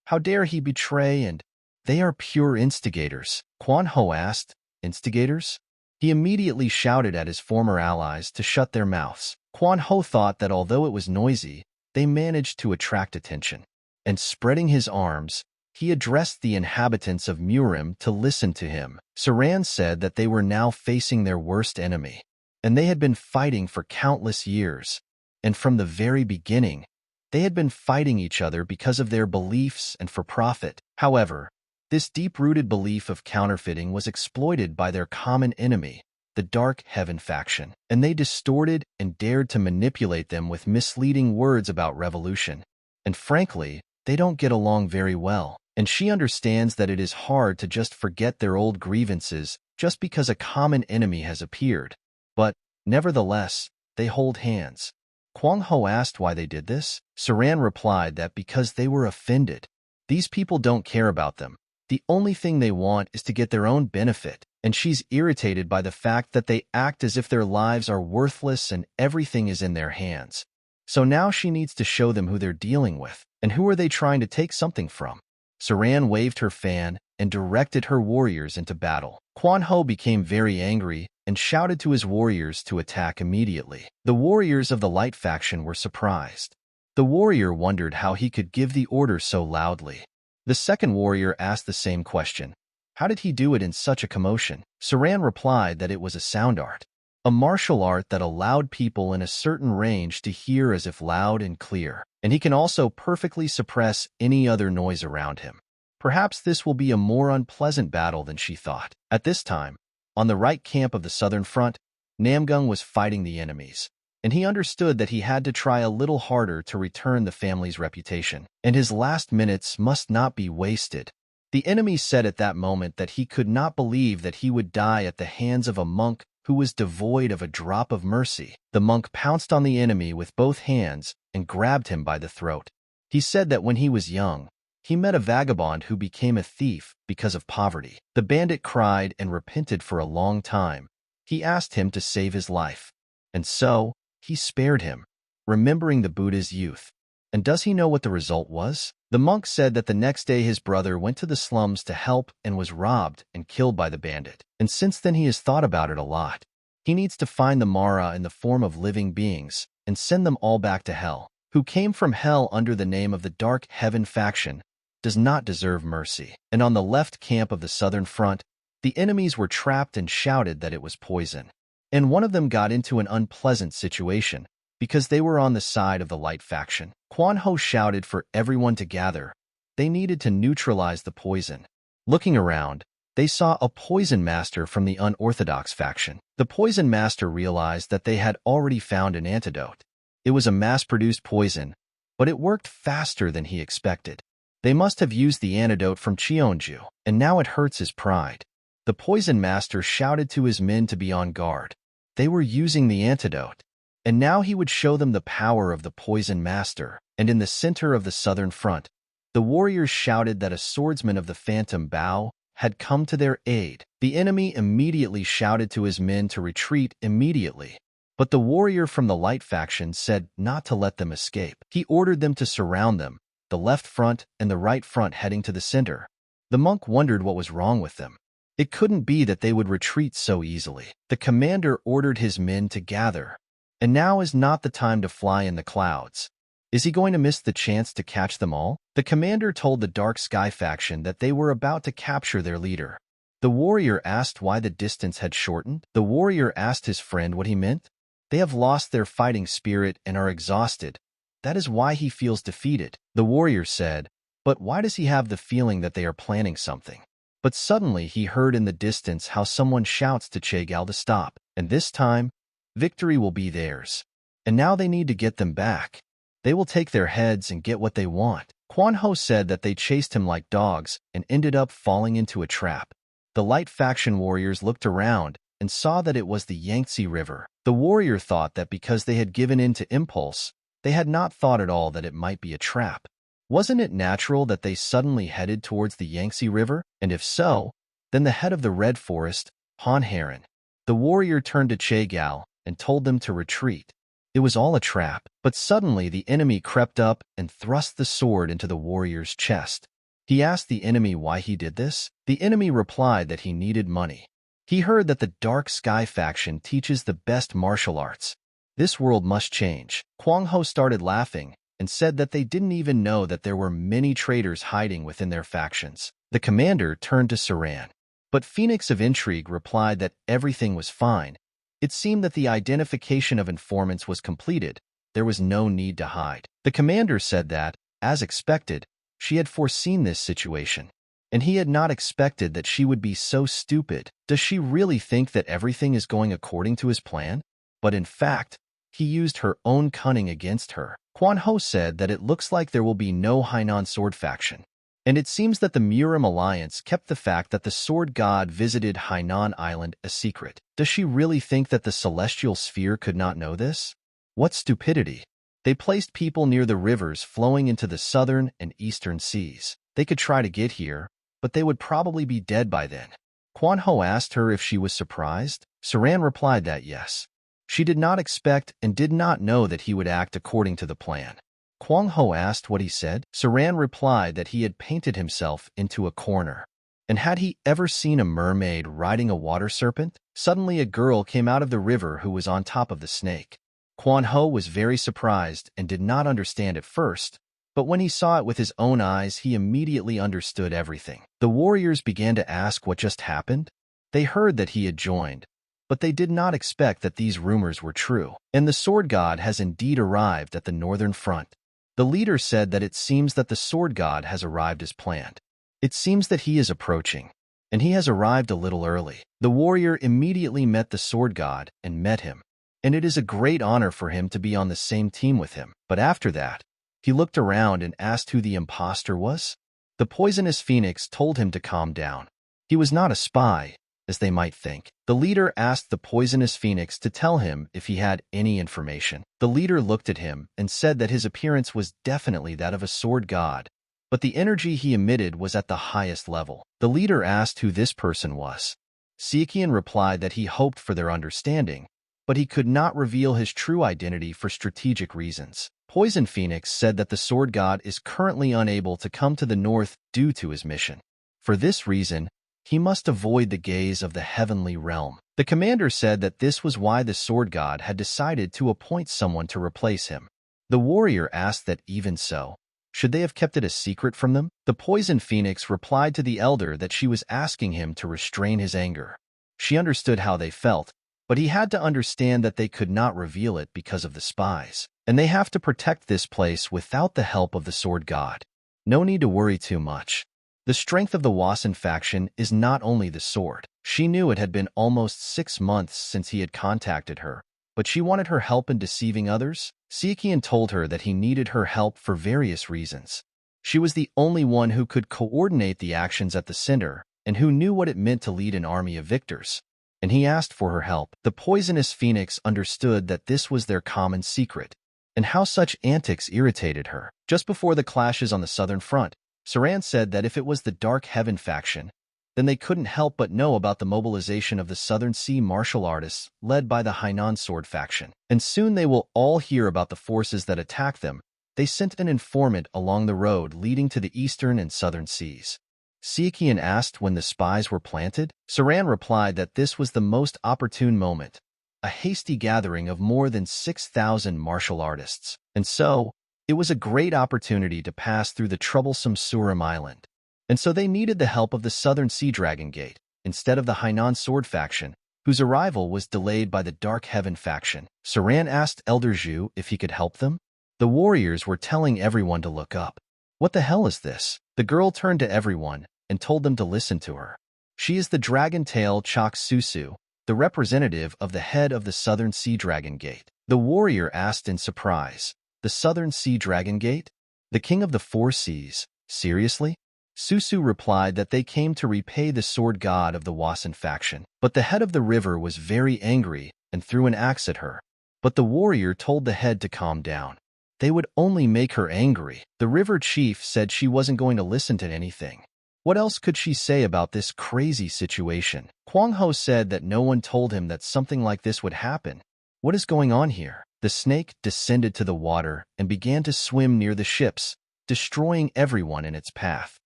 How dare he betray, and they are pure instigators. Quan Ho asked, instigators? He immediately shouted at his former allies to shut their mouths. Quan Ho thought that although it was noisy, they managed to attract attention. And spreading his arms, he addressed the inhabitants of MURIM to listen to him. Saran said that they were now facing their worst enemy, and they had been fighting for countless years. And from the very beginning, they had been fighting each other because of their beliefs and for profit. However, this deep-rooted belief of counterfeiting was exploited by their common enemy, the Dark Heaven faction, and they distorted and dared to manipulate them with misleading words about revolution. And frankly, they don't get along very well. And she understands that it is hard to just forget their old grievances just because a common enemy has appeared. But, nevertheless, they hold hands. Kwang Ho asked why they did this. Saran replied that because they were offended. These people don't care about them. The only thing they want is to get their own benefit, and she's irritated by the fact that they act as if their lives are worthless and everything is in their hands. So now she needs to show them who they're dealing with, and who are they trying to take something from. Saran waved her fan and directed her warriors into battle. Quan Ho became very angry and shouted to his warriors to attack immediately. The warriors of the Light faction were surprised. The warrior wondered how he could give the order so loudly. The second warrior asked the same question. How did he do it in such a commotion? Saran replied that it was a sound art, a martial art that allowed people in a certain range to hear as if loud and clear, and he can also perfectly suppress any other noise around him. Perhaps this will be a more unpleasant battle than she thought. At this time, on the right camp of the southern front, Namgung was fighting the enemies, and he understood that he had to try a little harder to return the family's reputation, and his last minutes must not be wasted. The enemy said at that moment that he could not believe that he would die at the hands of a monk who was devoid of a drop of mercy. The monk pounced on the enemy with both hands and grabbed him by the throat. He said that when he was young, he met a vagabond who became a thief because of poverty. The bandit cried and repented for a long time. He asked him to save his life, and so he spared him, remembering the Buddha's youth. And does he know what the result was? The monk said that the next day his brother went to the slums to help and was robbed and killed by the bandit. And since then he has thought about it a lot. He needs to find the Mara in the form of living beings and send them all back to hell. Who came from hell under the name of the Dark Heaven faction does not deserve mercy. And on the left camp of the southern front, the enemies were trapped and shouted that it was poison. And one of them got into an unpleasant situation because they were on the side of the light faction. Quan Ho shouted for everyone to gather. They needed to neutralize the poison. Looking around, they saw a poison master from the unorthodox faction. The poison master realized that they had already found an antidote. It was a mass-produced poison, but it worked faster than he expected. They must have used the antidote from Cheonju, and now it hurts his pride. The poison master shouted to his men to be on guard. They were using the antidote, and now he would show them the power of the poison master. And in the center of the southern front, the warriors shouted that a swordsman of the Phantom Bao had come to their aid. The enemy immediately shouted to his men to retreat immediately. But the warrior from the light faction said not to let them escape. He ordered them to surround them, the left front and the right front heading to the center. The monk wondered what was wrong with them. It couldn't be that they would retreat so easily. The commander ordered his men to gather. And now is not the time to fly in the clouds. Is he going to miss the chance to catch them all? The commander told the Dark Sky faction that they were about to capture their leader. The warrior asked why the distance had shortened. The warrior asked his friend what he meant. They have lost their fighting spirit and are exhausted. That is why he feels defeated. The warrior said, but why does he have the feeling that they are planning something? But suddenly he heard in the distance how someone shouts to Che Gal to stop. And this time, victory will be theirs. And now they need to get them back. They will take their heads and get what they want. Quan Ho said that they chased him like dogs and ended up falling into a trap. The light faction warriors looked around and saw that it was the Yangtze River. The warrior thought that because they had given in to impulse, they had not thought at all that it might be a trap. Wasn't it natural that they suddenly headed towards the Yangtze River? And if so, then the head of the Red Forest, Han Heron. The warrior turned to Che Gal and told them to retreat. It was all a trap, but suddenly the enemy crept up and thrust the sword into the warrior's chest. He asked the enemy why he did this. The enemy replied that he needed money. He heard that the Dark Sky faction teaches the best martial arts. This world must change. Kwang Ho started laughing and said that they didn't even know that there were many traitors hiding within their factions. The commander turned to Saran. But Phoenix of Intrigue replied that everything was fine. It seemed that the identification of informants was completed. There was no need to hide. The commander said that, as expected, she had foreseen this situation. And he had not expected that she would be so stupid. Does she really think that everything is going according to his plan? But in fact, he used her own cunning against her. Quan Ho said that it looks like there will be no Hainan sword faction. And it seems that the MURIM alliance kept the fact that the sword god visited Hainan Island a secret. Does she really think that the celestial sphere could not know this? What stupidity! They placed people near the rivers flowing into the southern and eastern seas. They could try to get here, but they would probably be dead by then. Quan Ho asked her if she was surprised. Saran replied that yes. She did not expect and did not know that he would act according to the plan. Kwang Ho asked what he said. Saran replied that he had painted himself into a corner. And had he ever seen a mermaid riding a water serpent? Suddenly a girl came out of the river who was on top of the snake. Quan Ho was very surprised and did not understand at first, but when he saw it with his own eyes, he immediately understood everything. The warriors began to ask what just happened. They heard that he had joined, but they did not expect that these rumors were true. And the sword god has indeed arrived at the northern front. The leader said that it seems that the sword god has arrived as planned. It seems that he is approaching, and he has arrived a little early. The warrior immediately met the sword god and met him, and it is a great honor for him to be on the same team with him. But after that, he looked around and asked who the imposter was. The poisonous phoenix told him to calm down. He was not a spy, as they might think. The leader asked the poisonous phoenix to tell him if he had any information. The leader looked at him and said that his appearance was definitely that of a sword god, but the energy he emitted was at the highest level. The leader asked who this person was. Sichuan replied that he hoped for their understanding, but he could not reveal his true identity for strategic reasons. Poison Phoenix said that the sword god is currently unable to come to the north due to his mission. For this reason, he must avoid the gaze of the heavenly realm. The commander said that this was why the sword god had decided to appoint someone to replace him. The warrior asked that even so, should they have kept it a secret from them? The Poison Phoenix replied to the elder that she was asking him to restrain his anger. She understood how they felt, but he had to understand that they could not reveal it because of the spies, and they have to protect this place without the help of the sword god. No need to worry too much. The strength of the Wasan faction is not only the sword. She knew it had been almost 6 months since he had contacted her, but she wanted her help in deceiving others. Sichuan told her that he needed her help for various reasons. She was the only one who could coordinate the actions at the center and who knew what it meant to lead an army of victors, and he asked for her help. The Poisonous Phoenix understood that this was their common secret, and how such antics irritated her. Just before the clashes on the southern front, Saran said that if it was the Dark Heaven faction, then they couldn't help but know about the mobilization of the Southern Sea martial artists led by the Hainan Sword faction. And soon they will all hear about the forces that attacked them. They sent an informant along the road leading to the eastern and southern seas. Sichuan asked when the spies were planted. Saran replied that this was the most opportune moment, a hasty gathering of more than 6,000 martial artists. And so, it was a great opportunity to pass through the troublesome MURIM Island. And so they needed the help of the Southern Sea Dragon Gate, instead of the Hainan Sword faction, whose arrival was delayed by the Dark Heaven faction. Saran asked Elder Zhu if he could help them. The warriors were telling everyone to look up. What the hell is this? The girl turned to everyone and told them to listen to her. She is the Dragon Tail Chok Susu, the representative of the head of the Southern Sea Dragon Gate. The warrior asked in surprise, "The Southern Sea Dragon Gate? The King of the Four Seas? Seriously?" Susu replied that they came to repay the sword god of the Wasan faction. But the head of the river was very angry and threw an axe at her. But the warrior told the head to calm down. They would only make her angry. The river chief said she wasn't going to listen to anything. What else could she say about this crazy situation? Kwang Ho said that no one told him that something like this would happen. What is going on here? The snake descended to the water and began to swim near the ships, destroying everyone in its path.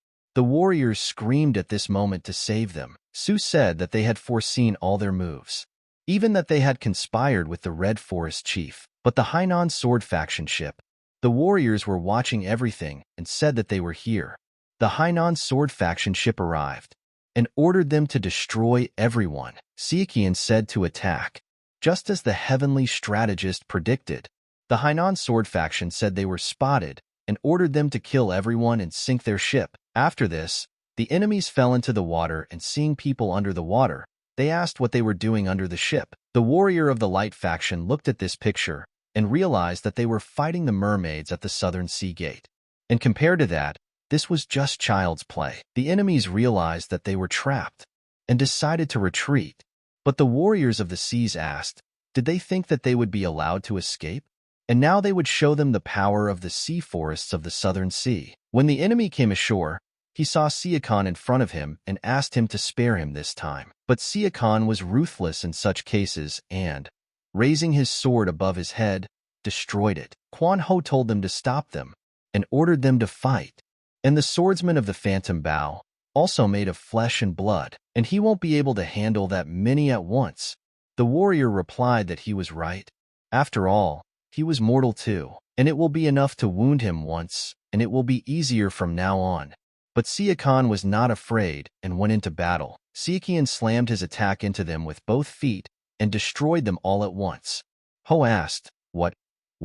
The warriors screamed at this moment to save them. Su said that they had foreseen all their moves, even that they had conspired with the Red Forest chief. But the Hainan Sword faction ship, the warriors were watching everything and said that they were here. The Hainan Sword faction ship arrived and ordered them to destroy everyone. Sichuan said to attack, just as the heavenly strategist predicted. The Hainan Sword faction said they were spotted and ordered them to kill everyone and sink their ship. After this, the enemies fell into the water, and seeing people under the water, they asked what they were doing under the ship. The warrior of the Light faction looked at this picture and realized that they were fighting the mermaids at the Southern Sea Gate. And compared to that, this was just child's play. The enemies realized that they were trapped and decided to retreat. But the warriors of the seas asked, did they think that they would be allowed to escape? And now they would show them the power of the sea forests of the Southern Sea. When the enemy came ashore, he saw Sichuan in front of him and asked him to spare him this time. But Sichuan was ruthless in such cases and, raising his sword above his head, destroyed it. Quan Ho told them to stop them and ordered them to fight. And the swordsman of the Phantom Bow, also made of flesh and blood, and he won't be able to handle that many at once. The warrior replied that he was right. After all, he was mortal too, and it will be enough to wound him once, and it will be easier from now on. But Sichuan was not afraid and went into battle. Sichuan slammed his attack into them with both feet and destroyed them all at once. Ho asked, What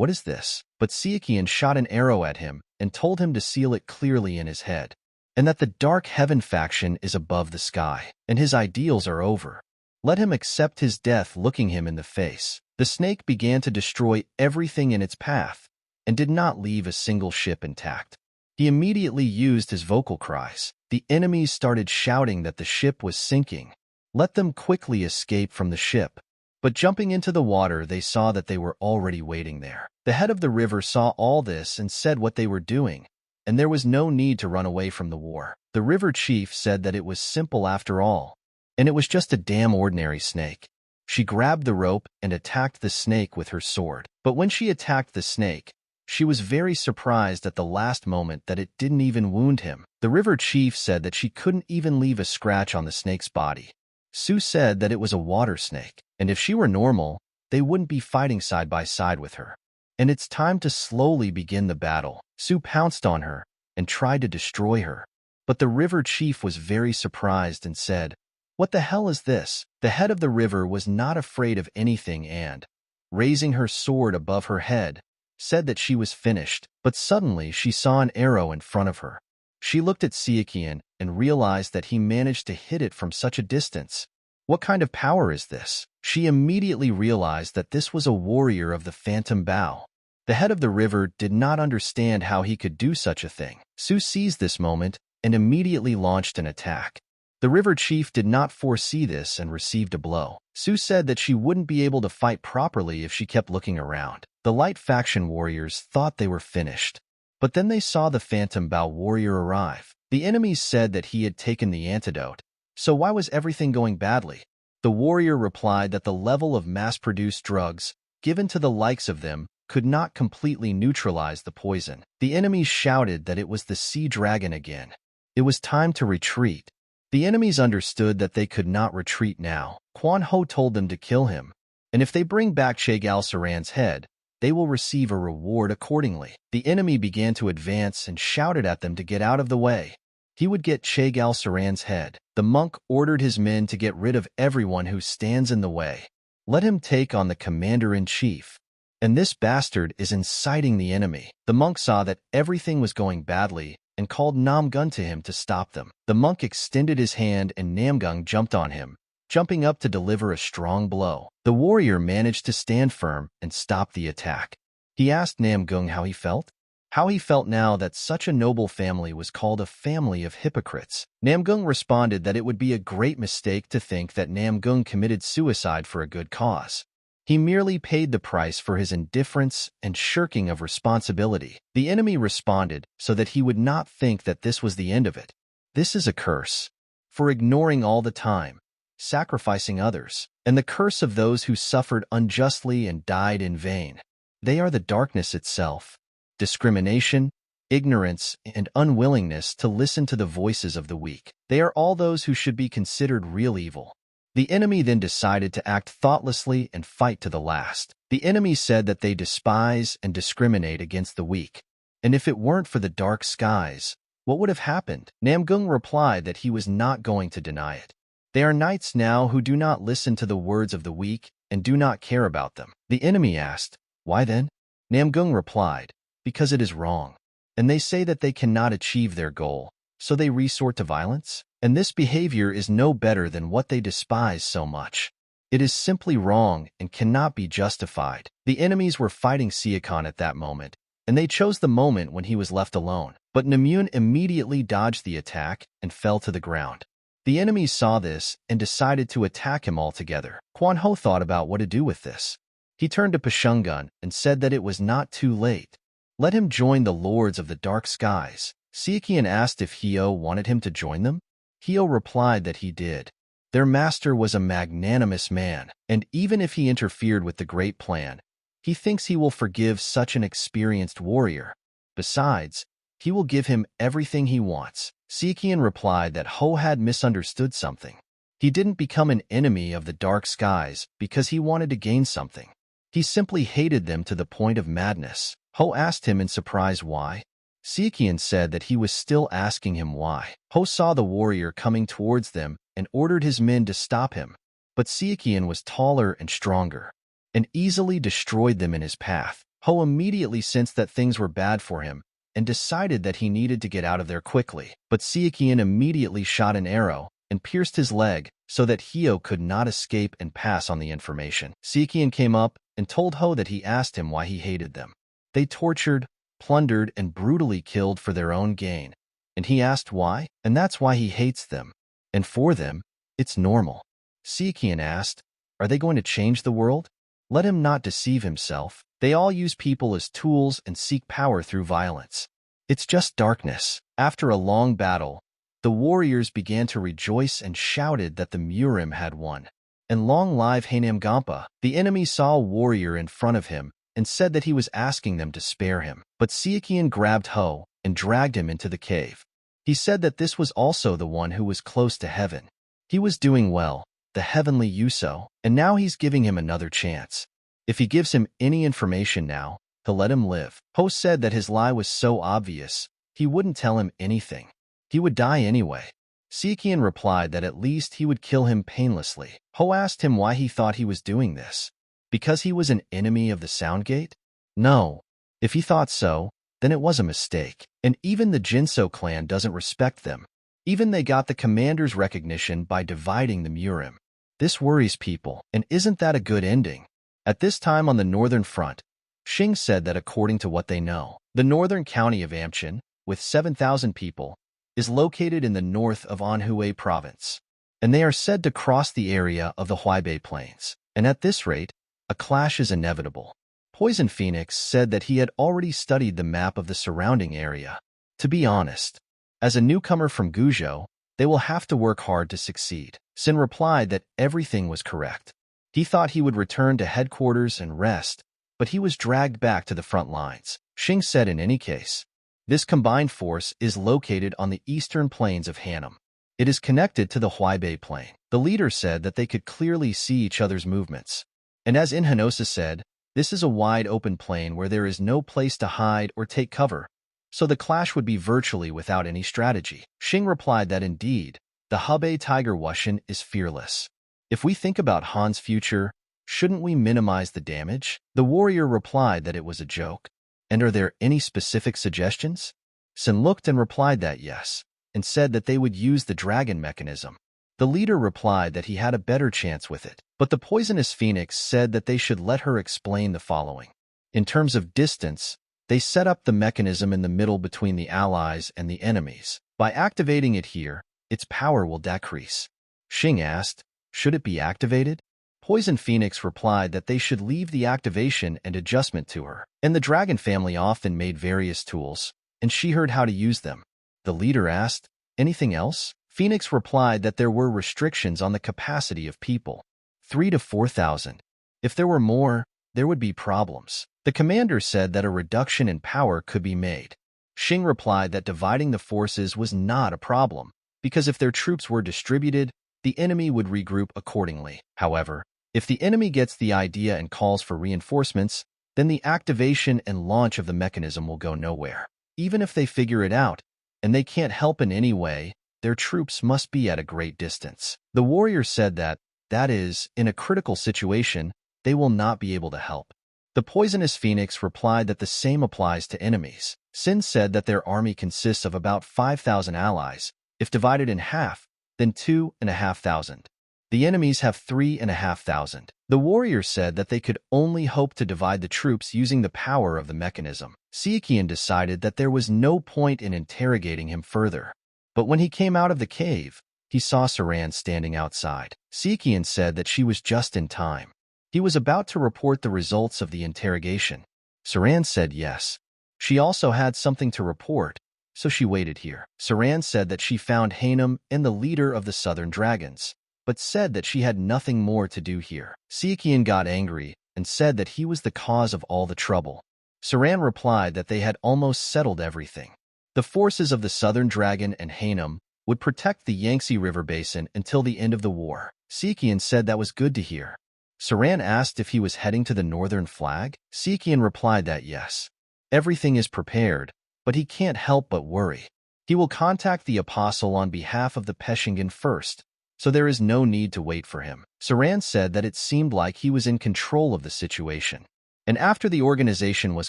is this? But Sichuan shot an arrow at him and told him to seal it clearly in his head, and that the Dark Heaven faction is above the sky, and his ideals are over. Let him accept his death looking him in the face. The snake began to destroy everything in its path and did not leave a single ship intact. He immediately used his vocal cries. The enemies started shouting that the ship was sinking. Let them quickly escape from the ship. But jumping into the water, they saw that they were already waiting there. The head of the river saw all this and said what they were doing, and there was no need to run away from the war. The river chief said that it was simple after all, and it was just a damn ordinary snake. She grabbed the rope and attacked the snake with her sword. But when she attacked the snake, she was very surprised at the last moment that it didn't even wound him. The river chief said that she couldn't even leave a scratch on the snake's body. Su said that it was a water snake, and if she were normal, they wouldn't be fighting side by side with her. And it's time to slowly begin the battle. Su pounced on her and tried to destroy her. But the river chief was very surprised and said, "What the hell is this?" The head of the river was not afraid of anything and, raising her sword above her head, said that she was finished. But suddenly she saw an arrow in front of her. She looked at Sichuan and realized that he managed to hit it from such a distance. What kind of power is this? She immediately realized that this was a warrior of the Phantom Bow. The head of the river did not understand how he could do such a thing. Su seized this moment and immediately launched an attack. The river chief did not foresee this and received a blow. Su said that she wouldn't be able to fight properly if she kept looking around. The light faction warriors thought they were finished. But then they saw the Phantom Bow warrior arrive. The enemies said that he had taken the antidote. So why was everything going badly? The warrior replied that the level of mass-produced drugs given to the likes of them could not completely neutralize the poison. The enemies shouted that it was the sea dragon again. It was time to retreat. The enemies understood that they could not retreat now. Quan Ho told them to kill him, and if they bring back Che Gal Saran's head, they will receive a reward accordingly. The enemy began to advance and shouted at them to get out of the way. He would get Che Gal Saran's head. The monk ordered his men to get rid of everyone who stands in the way. Let him take on the commander-in-chief. And this bastard is inciting the enemy. The monk saw that everything was going badly and called Namgung to him to stop them. The monk extended his hand and Namgung jumped on him, jumping up to deliver a strong blow. The warrior managed to stand firm and stop the attack. He asked Namgung how he felt. How he felt now that such a noble family was called a family of hypocrites. Namgung responded that it would be a great mistake to think that Namgung committed suicide for a good cause. He merely paid the price for his indifference and shirking of responsibility. The enemy responded so that he would not think that this was the end of it. This is a curse for ignoring all the time, sacrificing others, and the curse of those who suffered unjustly and died in vain. They are the darkness itself, discrimination, ignorance, and unwillingness to listen to the voices of the weak. They are all those who should be considered real evil. The enemy then decided to act thoughtlessly and fight to the last. The enemy said that they despise and discriminate against the weak. And if it weren't for the dark skies, what would have happened? Namgung replied that he was not going to deny it. They are knights now who do not listen to the words of the weak and do not care about them. The enemy asked, "Why then?" Namgung replied, "Because it is wrong. And they say that they cannot achieve their goal, so they resort to violence. And this behavior is no better than what they despise so much. It is simply wrong and cannot be justified." The enemies were fighting Sichuan at that moment, and they chose the moment when he was left alone. But Namune immediately dodged the attack and fell to the ground. The enemies saw this and decided to attack him altogether. Quan Ho thought about what to do with this. He turned to Pashungun and said that it was not too late. Let him join the Lords of the Dark Skies. Sichuan asked if Hio wanted him to join them. Hio replied that he did. Their master was a magnanimous man, and even if he interfered with the great plan, he thinks he will forgive such an experienced warrior. Besides, he will give him everything he wants. Sichuan replied that Ho had misunderstood something. He didn't become an enemy of the Dark Skies because he wanted to gain something. He simply hated them to the point of madness. Ho asked him in surprise why. Sichuan said that he was still asking him why. Ho saw the warrior coming towards them and ordered his men to stop him, but Sichuan was taller and stronger, and easily destroyed them in his path. Ho immediately sensed that things were bad for him and decided that he needed to get out of there quickly. But Sichuan immediately shot an arrow and pierced his leg so that Hio could not escape and pass on the information. Sichuan came up and told Ho that he asked him why he hated them. They tortured, plundered, and brutally killed for their own gain. And he asked why, and that's why he hates them. And for them, it's normal. Sichuan asked, are they going to change the world? Let him not deceive himself. They all use people as tools and seek power through violence. It's just darkness. After a long battle, the warriors began to rejoice and shouted that the MURIM had won. and long live Hainam Gampa. The enemy saw a warrior in front of him and said that he was asking them to spare him. But Sichuan grabbed Ho and dragged him into the cave. He said that this was also the one who was close to heaven. He was doing well, the heavenly Yuso, and now he's giving him another chance. If he gives him any information now, he'll let him live. Ho said that his lie was so obvious, he wouldn't tell him anything. He would die anyway. Sichuan replied that at least he would kill him painlessly. Ho asked him why he thought he was doing this. Because he was an enemy of the Sound Gate? No. If he thought so, then it was a mistake. And even the Jinso clan doesn't respect them. Even they got the commander's recognition by dividing the MURIM. This worries people, and isn't that a good ending? At this time on the northern front, Xing said that according to what they know, the northern county of Amchin, with 7,000 people, is located in the north of Anhui province, and they are said to cross the area of the Huaibei Plains. And at this rate, a clash is inevitable. Poison Phoenix said that he had already studied the map of the surrounding area. To be honest, as a newcomer from Guizhou, they will have to work hard to succeed. Sin replied that everything was correct. He thought he would return to headquarters and rest, but he was dragged back to the front lines. Xing said in any case, this combined force is located on the eastern plains of Hanam. It is connected to the Huaibei Plain. The leader said that they could clearly see each other's movements. And as Inhanosa said, this is a wide open plain where there is no place to hide or take cover, so the clash would be virtually without any strategy. Xing replied that indeed, the Hebei Tiger Wushan is fearless. If we think about Han's future, shouldn't we minimize the damage? The warrior replied that it was a joke. And are there any specific suggestions? Sin looked and replied that yes, and said that they would use the dragon mechanism. The leader replied that he had a better chance with it, but the poisonous phoenix said that they should let her explain the following. In terms of distance, they set up the mechanism in the middle between the allies and the enemies. By activating it here, its power will decrease. Xing asked, should it be activated? Poison Phoenix replied that they should leave the activation and adjustment to her. And the dragon family often made various tools, and she heard how to use them. The leader asked, anything else? Phoenix replied that there were restrictions on the capacity of people, 3,000 to 4,000. If there were more, there would be problems. The commander said that a reduction in power could be made. Xing replied that dividing the forces was not a problem, because if their troops were distributed, the enemy would regroup accordingly. However, if the enemy gets the idea and calls for reinforcements, then the activation and launch of the mechanism will go nowhere. Even if they figure it out, and they can't help in any way, their troops must be at a great distance. The warrior said that is, in a critical situation, they will not be able to help. The poisonous phoenix replied that the same applies to enemies. Sin said that their army consists of about 5,000 allies. If divided in half, then 2,500. The enemies have 3,500. The warrior said that they could only hope to divide the troops using the power of the mechanism. Sichuan decided that there was no point in interrogating him further. But when he came out of the cave, he saw Saran standing outside. Sichuan said that she was just in time. He was about to report the results of the interrogation. Saran said yes. She also had something to report, so she waited here. Saran said that she found Hanam and the leader of the Southern Dragons, but said that she had nothing more to do here. Sichuan got angry and said that he was the cause of all the trouble. Saran replied that they had almost settled everything. The forces of the Southern Dragon and Hanam would protect the Yangtze River Basin until the end of the war. Sichuan said that was good to hear. Saran asked if he was heading to the Northern Flag. Sichuan replied that yes. Everything is prepared, but he can't help but worry. He will contact the Apostle on behalf of the Peshingen first, so there is no need to wait for him. Saran said that it seemed like he was in control of the situation. And after the organization was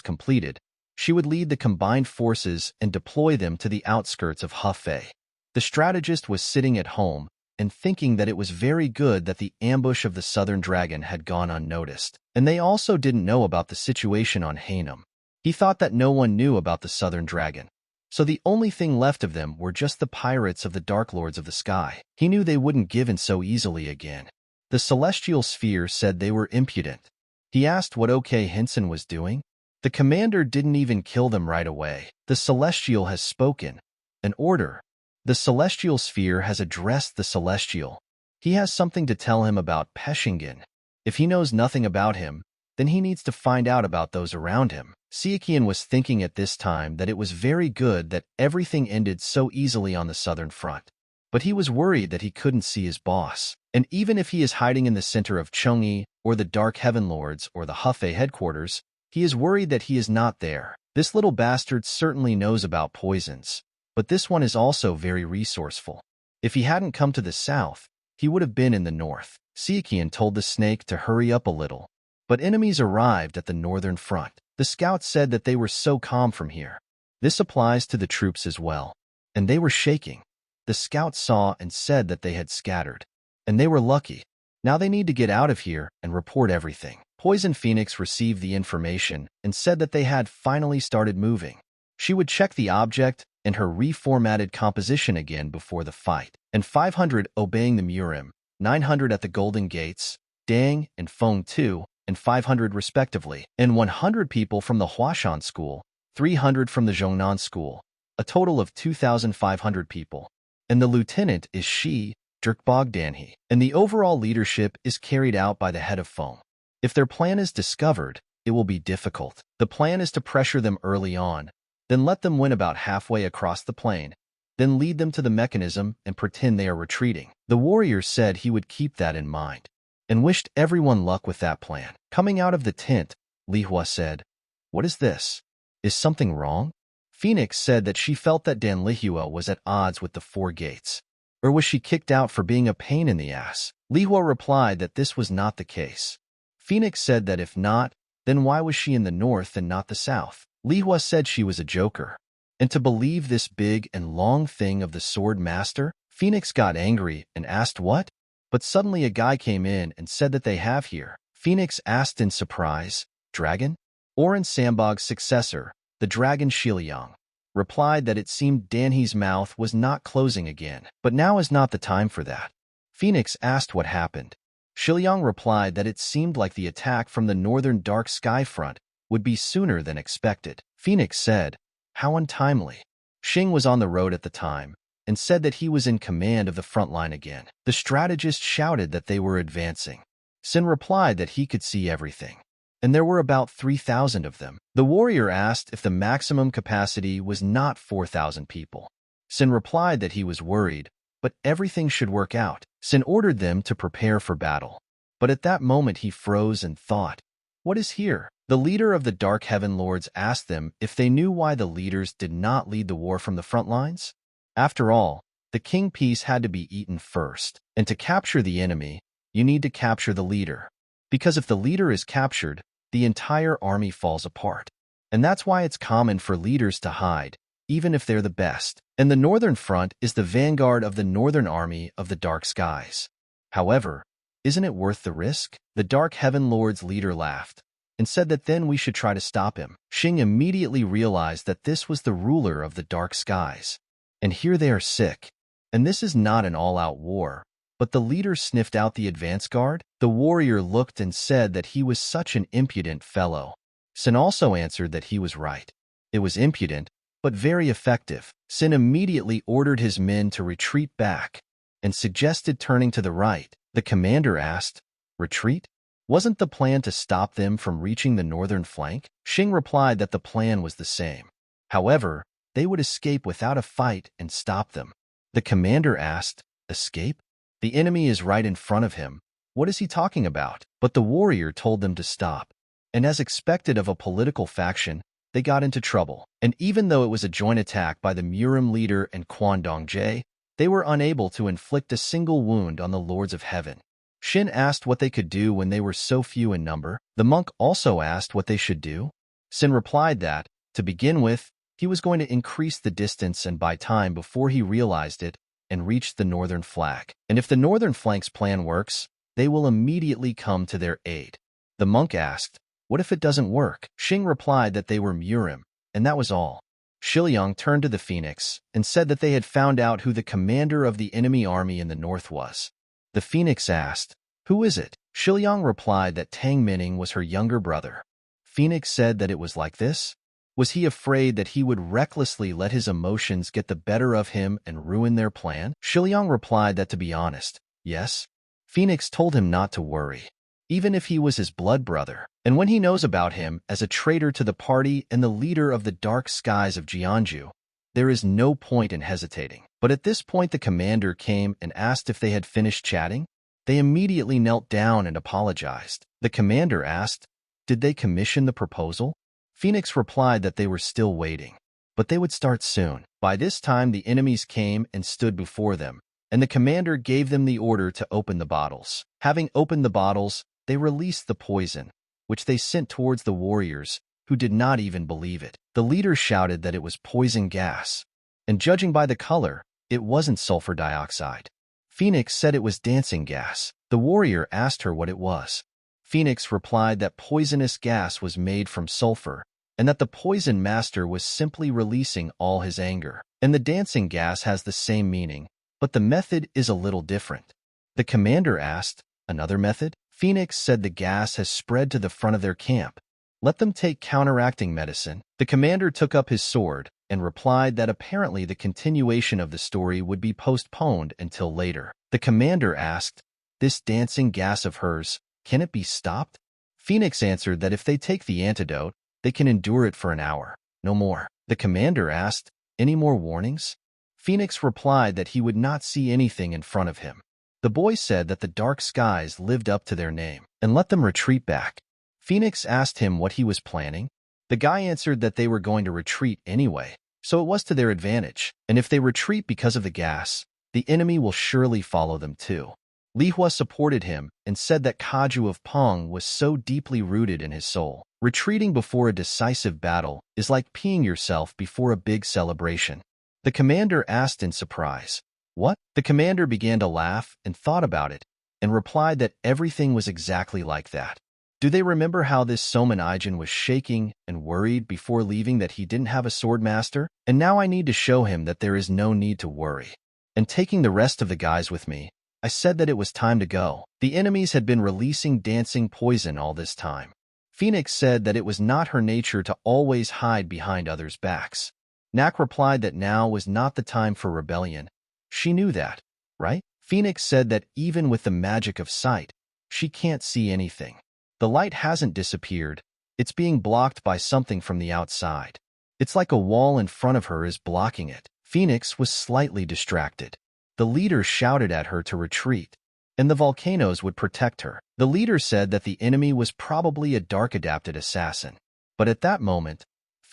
completed, she would lead the combined forces and deploy them to the outskirts of Hefei. The strategist was sitting at home and thinking that it was very good that the ambush of the Southern Dragon had gone unnoticed, and they also didn't know about the situation on Hanam. He thought that no one knew about the Southern Dragon, so the only thing left of them were just the pirates of the Dark Lords of the Sky. He knew they wouldn't give in so easily again. The Celestial Sphere said they were impudent. He asked what OK Hinson was doing. The commander didn't even kill them right away. The Celestial has spoken. An order. The Celestial Sphere has addressed the Celestial. He has something to tell him about Peshingen. If he knows nothing about him, then he needs to find out about those around him. Sichuan was thinking at this time that it was very good that everything ended so easily on the southern front. But he was worried that he couldn't see his boss. And even if he is hiding in the center of Chengyi, or the Dark Heaven Lords, or the Hefei headquarters, he is worried that he is not there. This little bastard certainly knows about poisons, but this one is also very resourceful. If he hadn't come to the south, he would have been in the north. Sichuan told the snake to hurry up a little. But enemies arrived at the northern front. The scouts said that they were so calm from here. This applies to the troops as well. And they were shaking. The scouts saw and said that they had scattered. And they were lucky. Now they need to get out of here and report everything. Poison Phoenix received the information and said that they had finally started moving. She would check the object and her reformatted composition again before the fight. And 500 obeying the MURIM, 900 at the Golden Gates, Dang and Feng too, and 500 respectively, and 100 people from the Huashan school, 300 from the Zhongnan school, a total of 2,500 people. And the lieutenant is Shi, Bogdanhe, and the overall leadership is carried out by the head of Feng. If their plan is discovered, it will be difficult. The plan is to pressure them early on, then let them win about halfway across the plain, then lead them to the mechanism and pretend they are retreating. The warrior said he would keep that in mind, and wished everyone luck with that plan. Coming out of the tent, Li Hua said, "What is this? Is something wrong?" Phoenix said that she felt that Dan Lihua was at odds with the four gates. Or was she kicked out for being a pain in the ass? Li Hua replied that this was not the case. Phoenix said that if not, then why was she in the north and not the south? Li Hua said she was a joker. And to believe this big and long thing of the sword master? Phoenix got angry and asked what? But suddenly a guy came in and said that they have here. Phoenix asked in surprise, "Dragon?" Oren Sambog's successor, the dragon Shiliang, replied that it seemed Danhe's mouth was not closing again. But now is not the time for that. Phoenix asked what happened. Shiliang replied that it seemed like the attack from the northern dark sky front would be sooner than expected. Phoenix said, "How untimely." Xing was on the road at the time and said that he was in command of the front line again. The strategist shouted that they were advancing. Sin replied that he could see everything, and there were about 3,000 of them. The warrior asked if the maximum capacity was not 4,000 people. Sin replied that he was worried, but everything should work out. Sin ordered them to prepare for battle. But at that moment he froze and thought, "What is here?" The leader of the Dark Heaven Lords asked them if they knew why the leaders did not lead the war from the front lines. After all, the king piece had to be eaten first, and to capture the enemy, you need to capture the leader. Because if the leader is captured, the entire army falls apart. And that's why it's common for leaders to hide, even if they're the best. And the northern front is the vanguard of the northern army of the dark skies. However, isn't it worth the risk? The Dark Heaven Lord's leader laughed and said that then we should try to stop him. Xing immediately realized that this was the ruler of the dark skies. And here they are sick. And this is not an all-out war. But the leader sniffed out the advance guard. The warrior looked and said that he was such an impudent fellow. Sin also answered that he was right. It was impudent, but very effective. Sin immediately ordered his men to retreat back and suggested turning to the right. The commander asked, "Retreat? Wasn't the plan to stop them from reaching the northern flank?" Xing replied that the plan was the same. However, they would escape without a fight and stop them. The commander asked, "Escape? The enemy is right in front of him. What is he talking about?" But the warrior told them to stop. And as expected of a political faction, they got into trouble. And even though it was a joint attack by the MURIM leader and Quan Dongjie, they were unable to inflict a single wound on the Lords of Heaven. Xin asked what they could do when they were so few in number. The monk also asked what they should do. Sin replied that, to begin with, he was going to increase the distance and buy time before he realized it and reached the northern flank. And if the northern flank's plan works, they will immediately come to their aid. The monk asked, "What if it doesn't work?" Xing replied that they were MURIM, and that was all. Shiliang turned to the Phoenix and said that they had found out who the commander of the enemy army in the north was. The Phoenix asked, "Who is it?" Shiliang replied that Tang Mining was her younger brother. Phoenix said that it was like this. Was he afraid that he would recklessly let his emotions get the better of him and ruin their plan? Shiliang replied that to be honest, yes, Phoenix told him not to worry, even if he was his blood brother. And when he knows about him as a traitor to the party and the leader of the dark skies of Jiangju, there is no point in hesitating. But at this point the commander came and asked if they had finished chatting. They immediately knelt down and apologized. The commander asked, did they commission the proposal? Phoenix replied that they were still waiting, but they would start soon. By this time the enemies came and stood before them, and the commander gave them the order to open the bottles. Having opened the bottles, they released the poison, which they sent towards the warriors, who did not even believe it. The leader shouted that it was poison gas, and judging by the color, it wasn't sulfur dioxide. Phoenix said it was dancing gas. The warrior asked her what it was. Phoenix replied that poisonous gas was made from sulfur, and that the poison master was simply releasing all his anger. And the dancing gas has the same meaning, but the method is a little different. The commander asked, another method? Phoenix said the gas has spread to the front of their camp. Let them take counteracting medicine. The commander took up his sword and replied that apparently the continuation of the story would be postponed until later. The commander asked, this dancing gas of hers, can it be stopped? Phoenix answered that if they take the antidote, they can endure it for an hour, no more. The commander asked, any more warnings? Phoenix replied that he would not see anything in front of him. The boy said that the dark skies lived up to their name and let them retreat back. Phoenix asked him what he was planning. The guy answered that they were going to retreat anyway, so it was to their advantage, and if they retreat because of the gas, the enemy will surely follow them too. Li Hua supported him and said that Kaju of Peng was so deeply rooted in his soul. Retreating before a decisive battle is like peeing yourself before a big celebration. The commander asked in surprise, what? The commander began to laugh and thought about it, and replied that everything was exactly like that. Do they remember how this Soman Ijin was shaking and worried before leaving that he didn't have a sword master? And now I need to show him that there is no need to worry. And taking the rest of the guys with me, I said that it was time to go. The enemies had been releasing dancing poison all this time. Phoenix said that it was not her nature to always hide behind others' backs. Nak replied that now was not the time for rebellion. She knew that, right? Phoenix said that even with the magic of sight, she can't see anything. The light hasn't disappeared. It's being blocked by something from the outside. It's like a wall in front of her is blocking it. Phoenix was slightly distracted. The leader shouted at her to retreat, and the volcanoes would protect her. The leader said that the enemy was probably a dark-adapted assassin. But at that moment,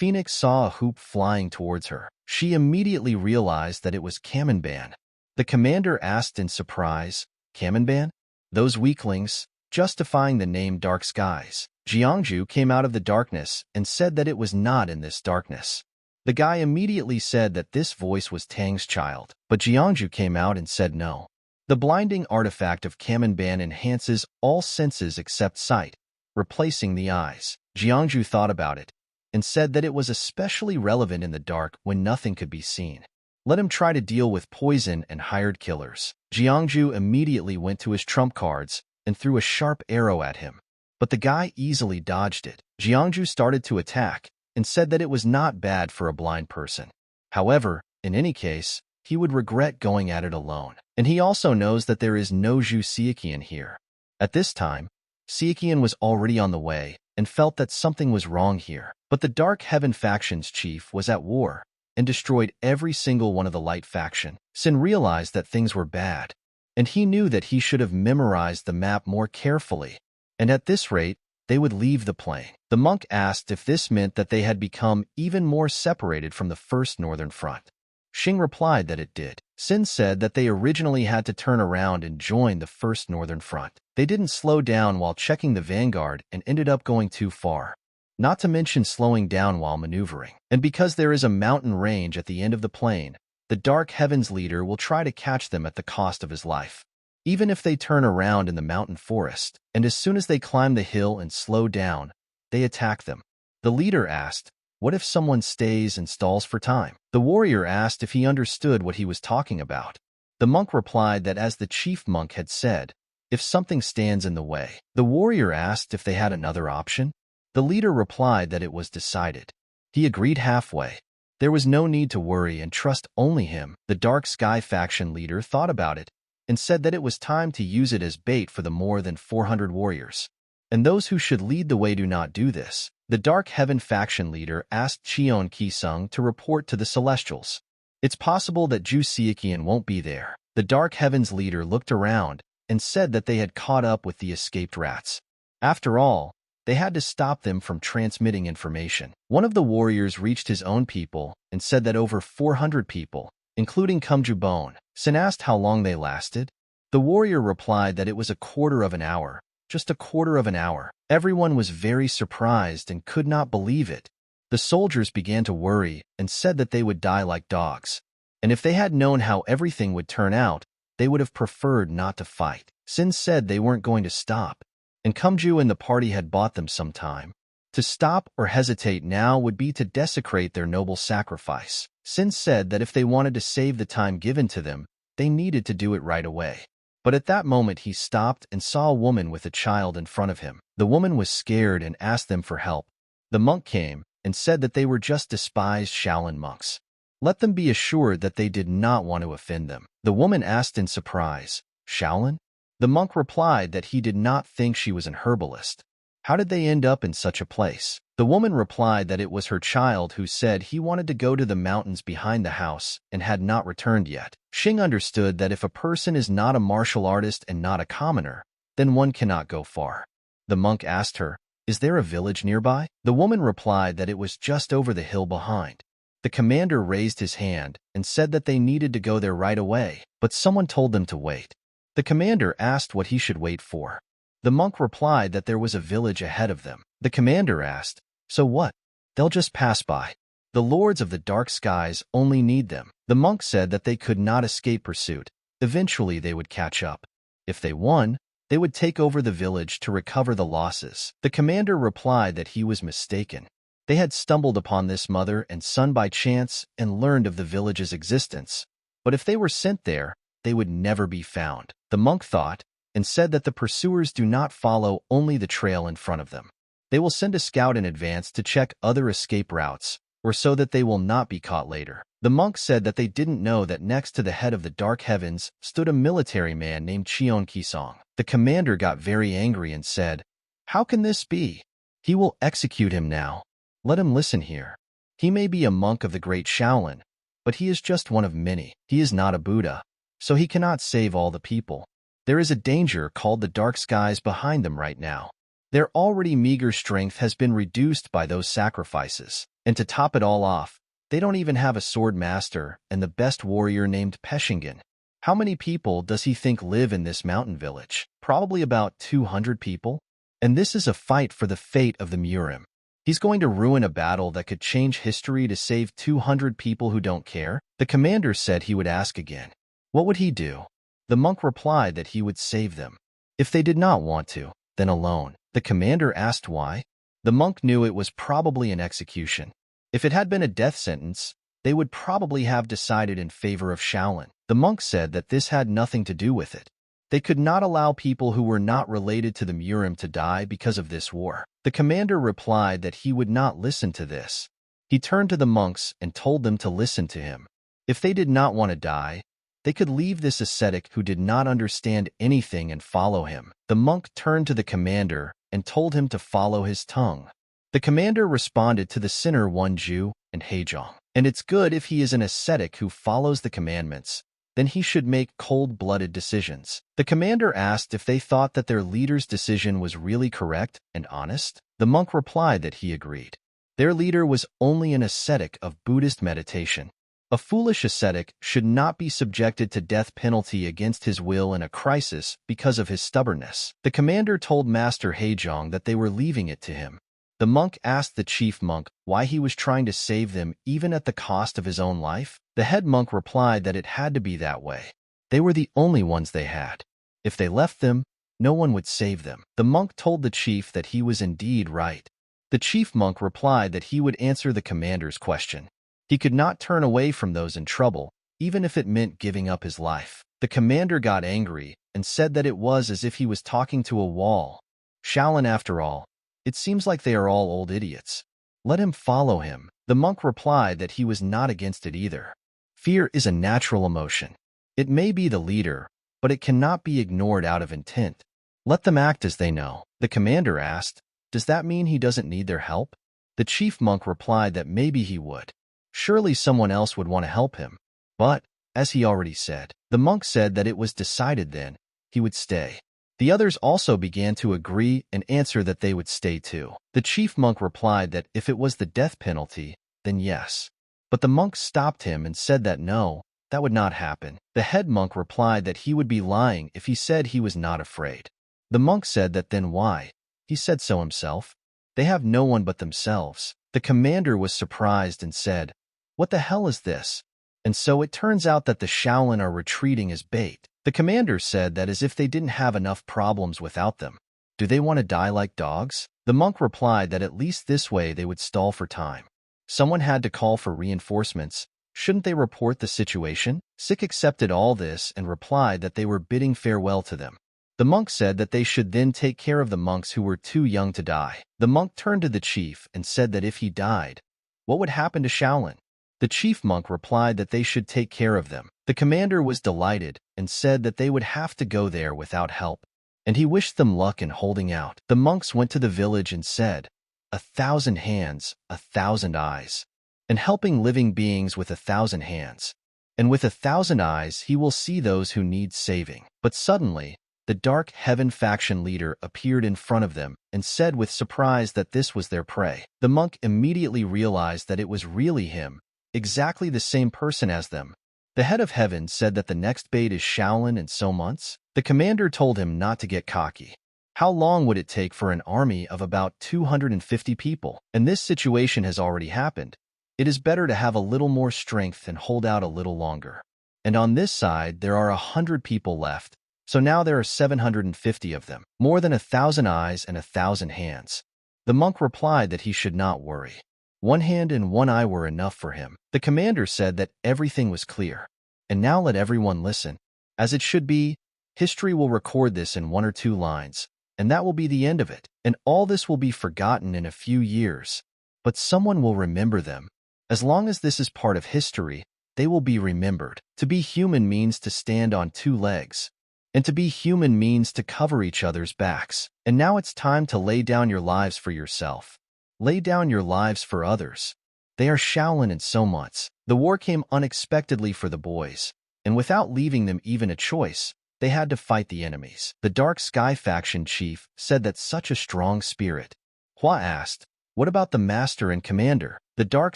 Phoenix saw a hoop flying towards her. She immediately realized that it was Kamenban. The commander asked in surprise, Kamenban? Those weaklings, justifying the name Dark Skies. Jiangju came out of the darkness and said that it was not in this darkness. The guy immediately said that this voice was Tang's child, but Jiangju came out and said no. The blinding artifact of Kamenban enhances all senses except sight, replacing the eyes. Jiangju thought about it and said that it was especially relevant in the dark when nothing could be seen. Let him try to deal with poison and hired killers. Jiangju immediately went to his trump cards and threw a sharp arrow at him, but the guy easily dodged it. Jiangju started to attack and said that it was not bad for a blind person. However, in any case, he would regret going at it alone. And he also knows that there is no Zhu Sieqian here. At this time, Sieqian was already on the way and felt that something was wrong here. But the Dark Heaven faction's chief was at war and destroyed every single one of the Light faction. Sin realized that things were bad, and he knew that he should have memorized the map more carefully, and at this rate, they would leave the plain. The monk asked if this meant that they had become even more separated from the First Northern Front. Xing replied that it did. Sin said that they originally had to turn around and join the First Northern Front. They didn't slow down while checking the vanguard and ended up going too far, not to mention slowing down while maneuvering. And because there is a mountain range at the end of the plain, the Dark Heavens leader will try to catch them at the cost of his life, even if they turn around in the mountain forest. And as soon as they climb the hill and slow down, they attack them. The leader asked, what if someone stays and stalls for time? The warrior asked if he understood what he was talking about. The monk replied that as the chief monk had said, if something stands in the way. The warrior asked if they had another option. The leader replied that it was decided. He agreed halfway. There was no need to worry and trust only him. The Dark Sky faction leader thought about it and said that it was time to use it as bait for the more than 400 warriors. And those who should lead the way do not do this. The Dark Heaven faction leader asked Cheon Ki-sung to report to the Celestials. It's possible that Ju Seokian won't be there. The Dark Heaven's leader looked around and said that they had caught up with the escaped rats. After all, they had to stop them from transmitting information. One of the warriors reached his own people and said that over 400 people, including Kumju Bone, Sin asked how long they lasted. The warrior replied that it was a quarter of an hour, just a quarter of an hour. Everyone was very surprised and could not believe it. The soldiers began to worry and said that they would die like dogs. And if they had known how everything would turn out, they would have preferred not to fight. Sin said they weren't going to stop, and Kumju and the party had bought them some time. To stop or hesitate now would be to desecrate their noble sacrifice. Sin said that if they wanted to save the time given to them, they needed to do it right away. But at that moment he stopped and saw a woman with a child in front of him. The woman was scared and asked them for help. The monk came and said that they were just despised Shaolin monks. Let them be assured that they did not want to offend them. The woman asked in surprise, "Shaolin?" The monk replied that he did not think she was an herbalist. How did they end up in such a place? The woman replied that it was her child who said he wanted to go to the mountains behind the house and had not returned yet. Xing understood that if a person is not a martial artist and not a commoner, then one cannot go far. The monk asked her, "Is there a village nearby?" The woman replied that it was just over the hill behind. The commander raised his hand and said that they needed to go there right away, but someone told them to wait. The commander asked what he should wait for. The monk replied that there was a village ahead of them. The commander asked, "So what? They'll just pass by. The lords of the dark skies only need them." The monk said that they could not escape pursuit. Eventually they would catch up. If they won, they would take over the village to recover the losses. The commander replied that he was mistaken. They had stumbled upon this mother and son by chance and learned of the village's existence. But if they were sent there, they would never be found. The monk thought and said that the pursuers do not follow only the trail in front of them. They will send a scout in advance to check other escape routes, or so that they will not be caught later. The monk said that they didn't know that next to the head of the Dark Heavens stood a military man named Cheon Ki-sung. The commander got very angry and said, "How can this be? He will execute him now. Let him listen here. He may be a monk of the Great Shaolin, but he is just one of many. He is not a Buddha, so he cannot save all the people. There is a danger called the dark skies behind them right now. Their already meager strength has been reduced by those sacrifices. And to top it all off, they don't even have a sword master and the best warrior named Peshingen. How many people does he think live in this mountain village? Probably about 200 people. And this is a fight for the fate of the MURIM. He's going to ruin a battle that could change history to save 200 people who don't care." The commander said he would ask again. What would he do? The monk replied that he would save them. If they did not want to, then alone. The commander asked why. The monk knew it was probably an execution. If it had been a death sentence, they would probably have decided in favor of Shaolin. The monk said that this had nothing to do with it. They could not allow people who were not related to the MURIM to die because of this war. The commander replied that he would not listen to this. He turned to the monks and told them to listen to him. If they did not want to die, they could leave this ascetic who did not understand anything and follow him. The monk turned to the commander and told him to follow his tongue. The commander responded to the sinner Wonju and Heijong. And it's good if he is an ascetic who follows the commandments, then he should make cold-blooded decisions. The commander asked if they thought that their leader's decision was really correct and honest. The monk replied that he agreed. Their leader was only an ascetic of Buddhist meditation. A foolish ascetic should not be subjected to death penalty against his will in a crisis because of his stubbornness. The commander told Master Heijong that they were leaving it to him. The monk asked the chief monk why he was trying to save them even at the cost of his own life. The head monk replied that it had to be that way. They were the only ones they had. If they left them, no one would save them. The monk told the chief that he was indeed right. The chief monk replied that he would answer the commander's question. He could not turn away from those in trouble, even if it meant giving up his life. The commander got angry and said that it was as if he was talking to a wall. Shaolin, after all, it seems like they are all old idiots. Let him follow him. The monk replied that he was not against it either. Fear is a natural emotion. It may be the leader, but it cannot be ignored out of intent. Let them act as they know. The commander asked, does that mean he doesn't need their help? The chief monk replied that maybe he would. Surely someone else would want to help him. But, as he already said, the monk said that it was decided then, he would stay. The others also began to agree and answer that they would stay too. The chief monk replied that if it was the death penalty, then yes. But the monk stopped him and said that no, that would not happen. The head monk replied that he would be lying if he said he was not afraid. The monk said that then why? He said so himself. They have no one but themselves. The commander was surprised and said, what the hell is this? And so it turns out that the Shaolin are retreating as bait. The commander said that as if they didn't have enough problems without them. Do they want to die like dogs? The monk replied that at least this way they would stall for time. Someone had to call for reinforcements. Shouldn't they report the situation? Sick accepted all this and replied that they were bidding farewell to them. The monk said that they should then take care of the monks who were too young to die. The monk turned to the chief and said that if he died, what would happen to Shaolin? The chief monk replied that they should take care of them. The commander was delighted and said that they would have to go there without help, and he wished them luck in holding out. The monks went to the village and said, 1,000 hands, 1,000 eyes, and helping living beings with 1,000 hands. And with 1,000 eyes he will see those who need saving. But suddenly, the Dark Heaven faction leader appeared in front of them and said with surprise that this was their prey. The monk immediately realized that it was really him, exactly the same person as them. The head of heaven said that the next bait is Shaolin in so months. The commander told him not to get cocky. How long would it take for an army of about 250 people? And this situation has already happened. It is better to have a little more strength and hold out a little longer. And on this side, there are 100 people left. So now there are 750 of them, more than 1,000 eyes and 1,000 hands. The monk replied that he should not worry. 1 hand and 1 eye were enough for him. The commander said that everything was clear. And now let everyone listen. As it should be, history will record this in 1 or 2 lines, and that will be the end of it. And all this will be forgotten in a few years. But someone will remember them. As long as this is part of history, they will be remembered. To be human means to stand on 2 legs. And to be human means to cover each other's backs. And now it's time to lay down your lives for yourself. Lay down your lives for others. They are Shaolin in so months. The war came unexpectedly for the boys, and without leaving them even a choice, they had to fight the enemies. The Dark Sky faction chief said that such a strong spirit. Hua asked, what about the master and commander? The Dark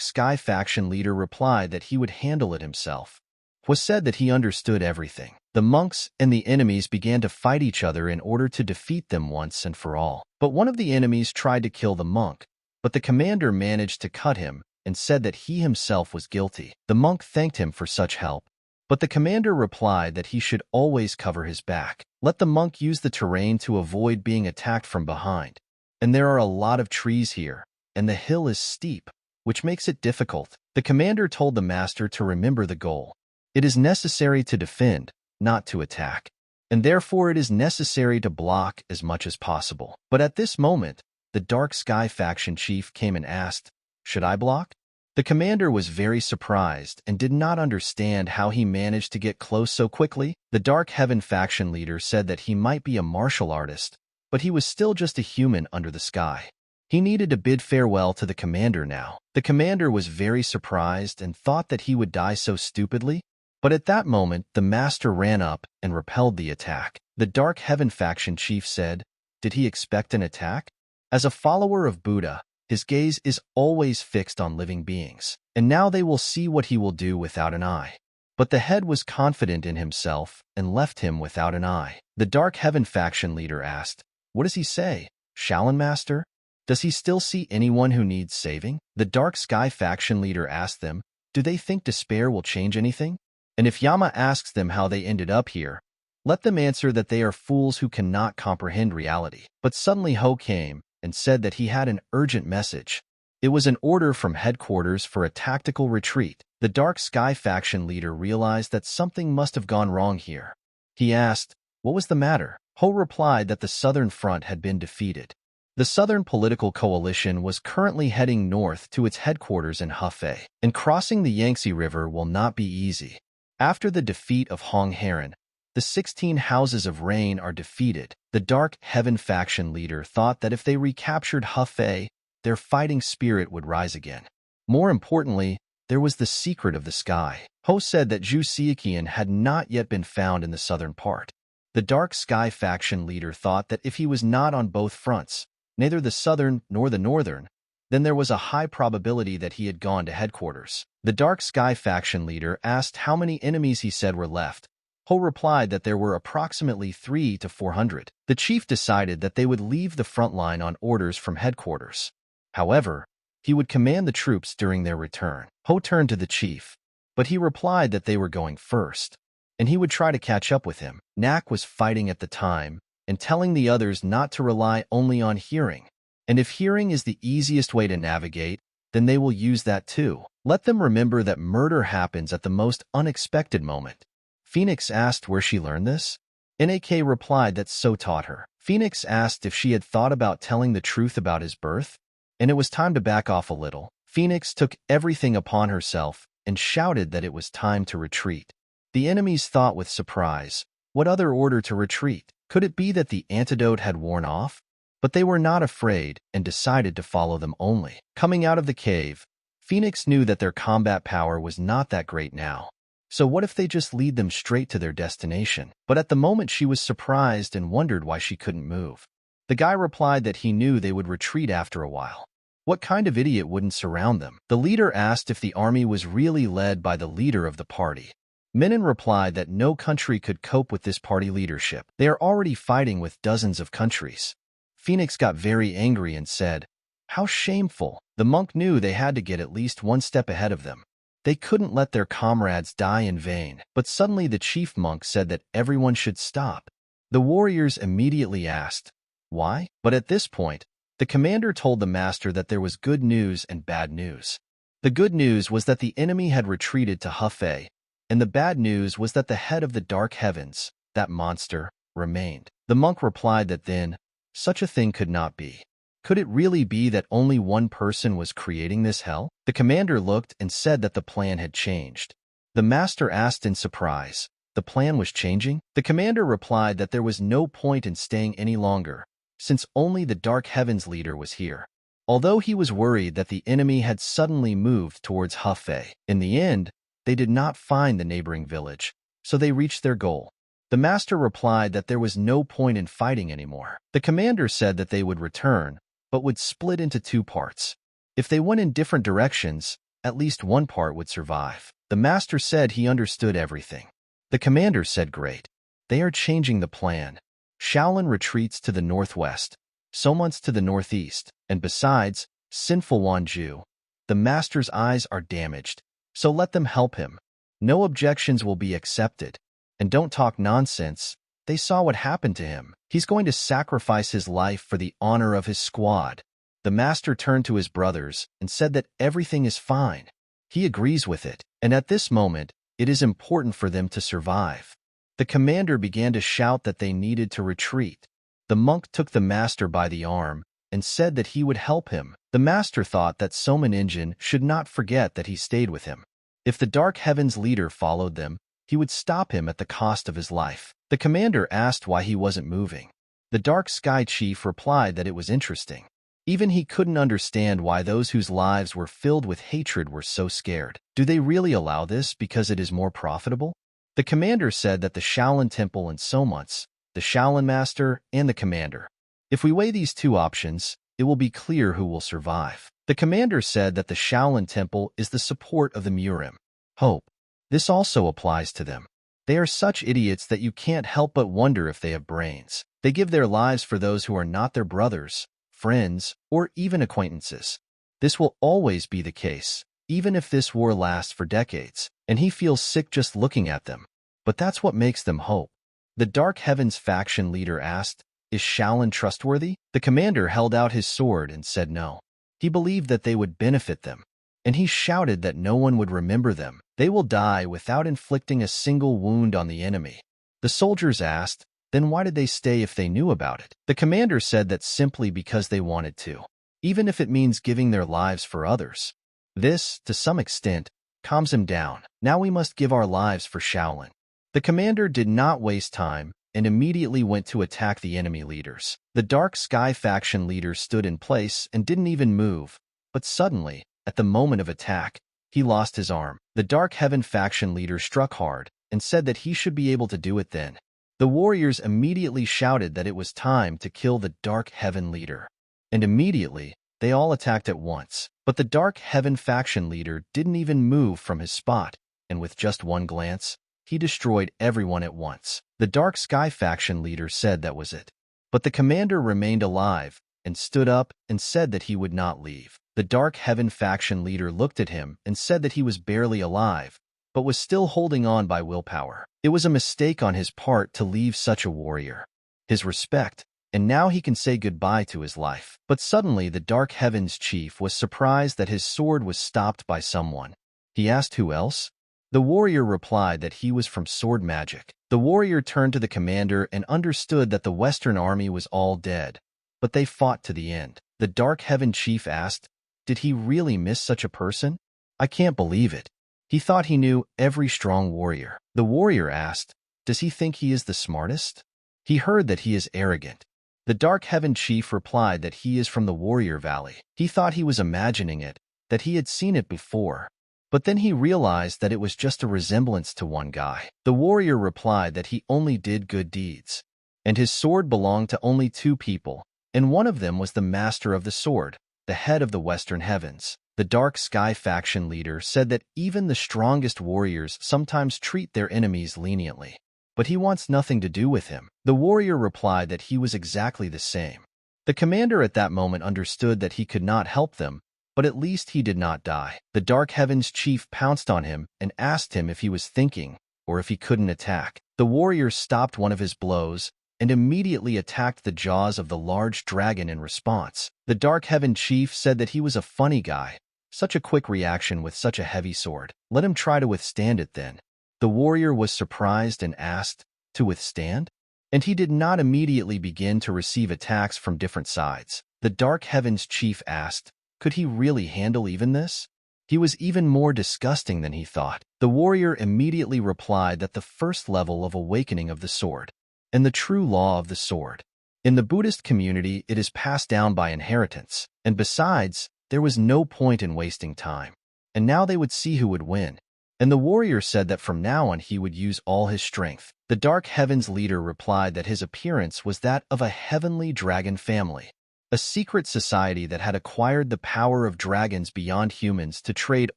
Sky faction leader replied that he would handle it himself. Hua said that he understood everything. The monks and the enemies began to fight each other in order to defeat them once and for all. But one of the enemies tried to kill the monk, but the commander managed to cut him and said that he himself was guilty. The monk thanked him for such help, but the commander replied that he should always cover his back. Let the monk use the terrain to avoid being attacked from behind. And there are a lot of trees here, and the hill is steep, which makes it difficult. The commander told the master to remember the goal. It is necessary to defend, not to attack, and therefore it is necessary to block as much as possible. But at this moment, the Dark Sky faction chief came and asked, should I block? The commander was very surprised and did not understand how he managed to get close so quickly. The Dark Heaven faction leader said that he might be a martial artist, but he was still just a human under the sky. He needed to bid farewell to the commander now. The commander was very surprised and thought that he would die so stupidly. But at that moment, the master ran up and repelled the attack. The Dark Heaven faction chief said, did he expect an attack? As a follower of Buddha, his gaze is always fixed on living beings, and now they will see what he will do without an eye. But the head was confident in himself and left him without an eye. The Dark Heaven faction leader asked, what does he say? Shaolin Master? Does he still see anyone who needs saving? The Dark Sky faction leader asked them, do they think despair will change anything? And if Yama asks them how they ended up here, let them answer that they are fools who cannot comprehend reality. But suddenly Ho came and said that he had an urgent message. It was an order from headquarters for a tactical retreat. The Dark Sky faction leader realized that something must have gone wrong here. He asked, what was the matter? Ho replied that the Southern Front had been defeated. The Southern Political Coalition was currently heading north to its headquarters in Hefei, and crossing the Yangtze River will not be easy. After the defeat of Hong Heron, The 16 Houses of Rain are defeated. The Dark Heaven faction leader thought that if they recaptured Hefei, their fighting spirit would rise again. More importantly, there was the secret of the sky. Ho said that Zhu Xiaqian had not yet been found in the southern part. The Dark Sky faction leader thought that if he was not on both fronts, neither the southern nor the northern, then there was a high probability that he had gone to headquarters. The Dark Sky faction leader asked how many enemies he said were left. Ho replied that there were approximately 300 to 400. The chief decided that they would leave the front line on orders from headquarters. However, he would command the troops during their return. Ho turned to the chief, but he replied that they were going first, and he would try to catch up with him. Nak was fighting at the time and telling the others not to rely only on hearing. And if hearing is the easiest way to navigate, then they will use that too. Let them remember that murder happens at the most unexpected moment. Phoenix asked where she learned this. Nak replied that So taught her. Phoenix asked if she had thought about telling the truth about his birth, and it was time to back off a little. Phoenix took everything upon herself and shouted that it was time to retreat. The enemies thought with surprise, what other order to retreat? Could it be that the antidote had worn off? But they were not afraid and decided to follow them only. Coming out of the cave, Phoenix knew that their combat power was not that great now. So what if they just lead them straight to their destination? But at the moment she was surprised and wondered why she couldn't move. The guy replied that he knew they would retreat after a while. What kind of idiot wouldn't surround them? The leader asked if the army was really led by the leader of the party. Menon replied that no country could cope with this party leadership. They are already fighting with dozens of countries. Phoenix got very angry and said, "How shameful." The monk knew they had to get at least one step ahead of them. They couldn't let their comrades die in vain. But suddenly the chief monk said that everyone should stop. The warriors immediately asked, "Why?" But at this point, the commander told the master that there was good news and bad news. The good news was that the enemy had retreated to Hefei, and the bad news was that the head of the Dark Heavens, that monster, remained. The monk replied that then, such a thing could not be. Could it really be that only one person was creating this hell? The commander looked and said that the plan had changed. The master asked in surprise, the plan was changing? The commander replied that there was no point in staying any longer, since only the Dark Heavens leader was here. Although he was worried that the enemy had suddenly moved towards Hefei, in the end, they did not find the neighboring village, so they reached their goal. The master replied that there was no point in fighting anymore. The commander said that they would return, but would split into two parts. If they went in different directions, at least one part would survive. The master said he understood everything. The commander said, "Great. They are changing the plan. Shaolin retreats to the northwest, Somun's to the northeast, and besides, sinful Wanju. The master's eyes are damaged, so let them help him. No objections will be accepted. And don't talk nonsense. They saw what happened to him. He's going to sacrifice his life for the honor of his squad." The master turned to his brothers and said that everything is fine. He agrees with it, and at this moment, it is important for them to survive. The commander began to shout that they needed to retreat. The monk took the master by the arm and said that he would help him. The master thought that Soman Injin should not forget that he stayed with him. If the Dark Heavens leader followed them, he would stop him at the cost of his life. The commander asked why he wasn't moving. The Dark Sky Chief replied that it was interesting. Even he couldn't understand why those whose lives were filled with hatred were so scared. Do they really allow this because it is more profitable? The commander said that the Shaolin Temple and Somun's, the Shaolin Master, and the commander. If we weigh these two options, it will be clear who will survive. The commander said that the Shaolin Temple is the support of the MURIM. Hope. This also applies to them. They are such idiots that you can't help but wonder if they have brains. They give their lives for those who are not their brothers, friends, or even acquaintances. This will always be the case, even if this war lasts for decades, and he feels sick just looking at them. But that's what makes them hope. The Dark Heavens faction leader asked, "Is Shaolin trustworthy?" The commander held out his sword and said no. He believed that they would benefit them, and he shouted that no one would remember them. They will die without inflicting a single wound on the enemy. The soldiers asked, then why did they stay if they knew about it? The commander said that simply because they wanted to, even if it means giving their lives for others. This, to some extent, calms him down. Now we must give our lives for Shaolin. The commander did not waste time and immediately went to attack the enemy leaders. The Dark Sky faction leader stood in place and didn't even move, but suddenly, at the moment of attack, he lost his arm. The Dark Heaven faction leader struck hard and said that he should be able to do it then. The warriors immediately shouted that it was time to kill the Dark Heaven leader. And immediately, they all attacked at once. But the Dark Heaven faction leader didn't even move from his spot, and with just one glance, he destroyed everyone at once. The Dark Sky faction leader said that was it. But the commander remained alive and stood up and said that he would not leave. The Dark Heaven faction leader looked at him and said that he was barely alive, but was still holding on by willpower. It was a mistake on his part to leave such a warrior. His respect, and now he can say goodbye to his life. But suddenly the Dark Heavens chief was surprised that his sword was stopped by someone. He asked who else? The warrior replied that he was from sword magic. The warrior turned to the commander and understood that the Western army was all dead, but they fought to the end. The Dark Heaven chief asked, did he really miss such a person? I can't believe it. He thought he knew every strong warrior. The warrior asked, does he think he is the smartest? He heard that he is arrogant. The Dark Heaven chief replied that he is from the Warrior Valley. He thought he was imagining it, that he had seen it before. But then he realized that it was just a resemblance to one guy. The warrior replied that he only did good deeds, and his sword belonged to only two people, and one of them was the master of the sword, the head of the Western Heavens. The Dark Sky faction leader said that even the strongest warriors sometimes treat their enemies leniently, but he wants nothing to do with him. The warrior replied that he was exactly the same. The commander at that moment understood that he could not help them, but at least he did not die. The Dark Heavens chief pounced on him and asked him if he was thinking or if he couldn't attack. The warrior stopped one of his blows and immediately attacked the jaws of the large dragon in response. The Dark Heaven chief said that he was a funny guy. Such a quick reaction with such a heavy sword. Let him try to withstand it then. The warrior was surprised and asked, to withstand? And he did not immediately begin to receive attacks from different sides. The Dark Heavens chief asked, could he really handle even this? He was even more disgusting than he thought. The warrior immediately replied that the first level of awakening of the sword, and the true law of the sword. In the Buddhist community, it is passed down by inheritance, and besides, there was no point in wasting time. And now they would see who would win. And the warrior said that from now on he would use all his strength. The Dark Heavens leader replied that his appearance was that of a heavenly dragon family, a secret society that had acquired the power of dragons beyond humans to trade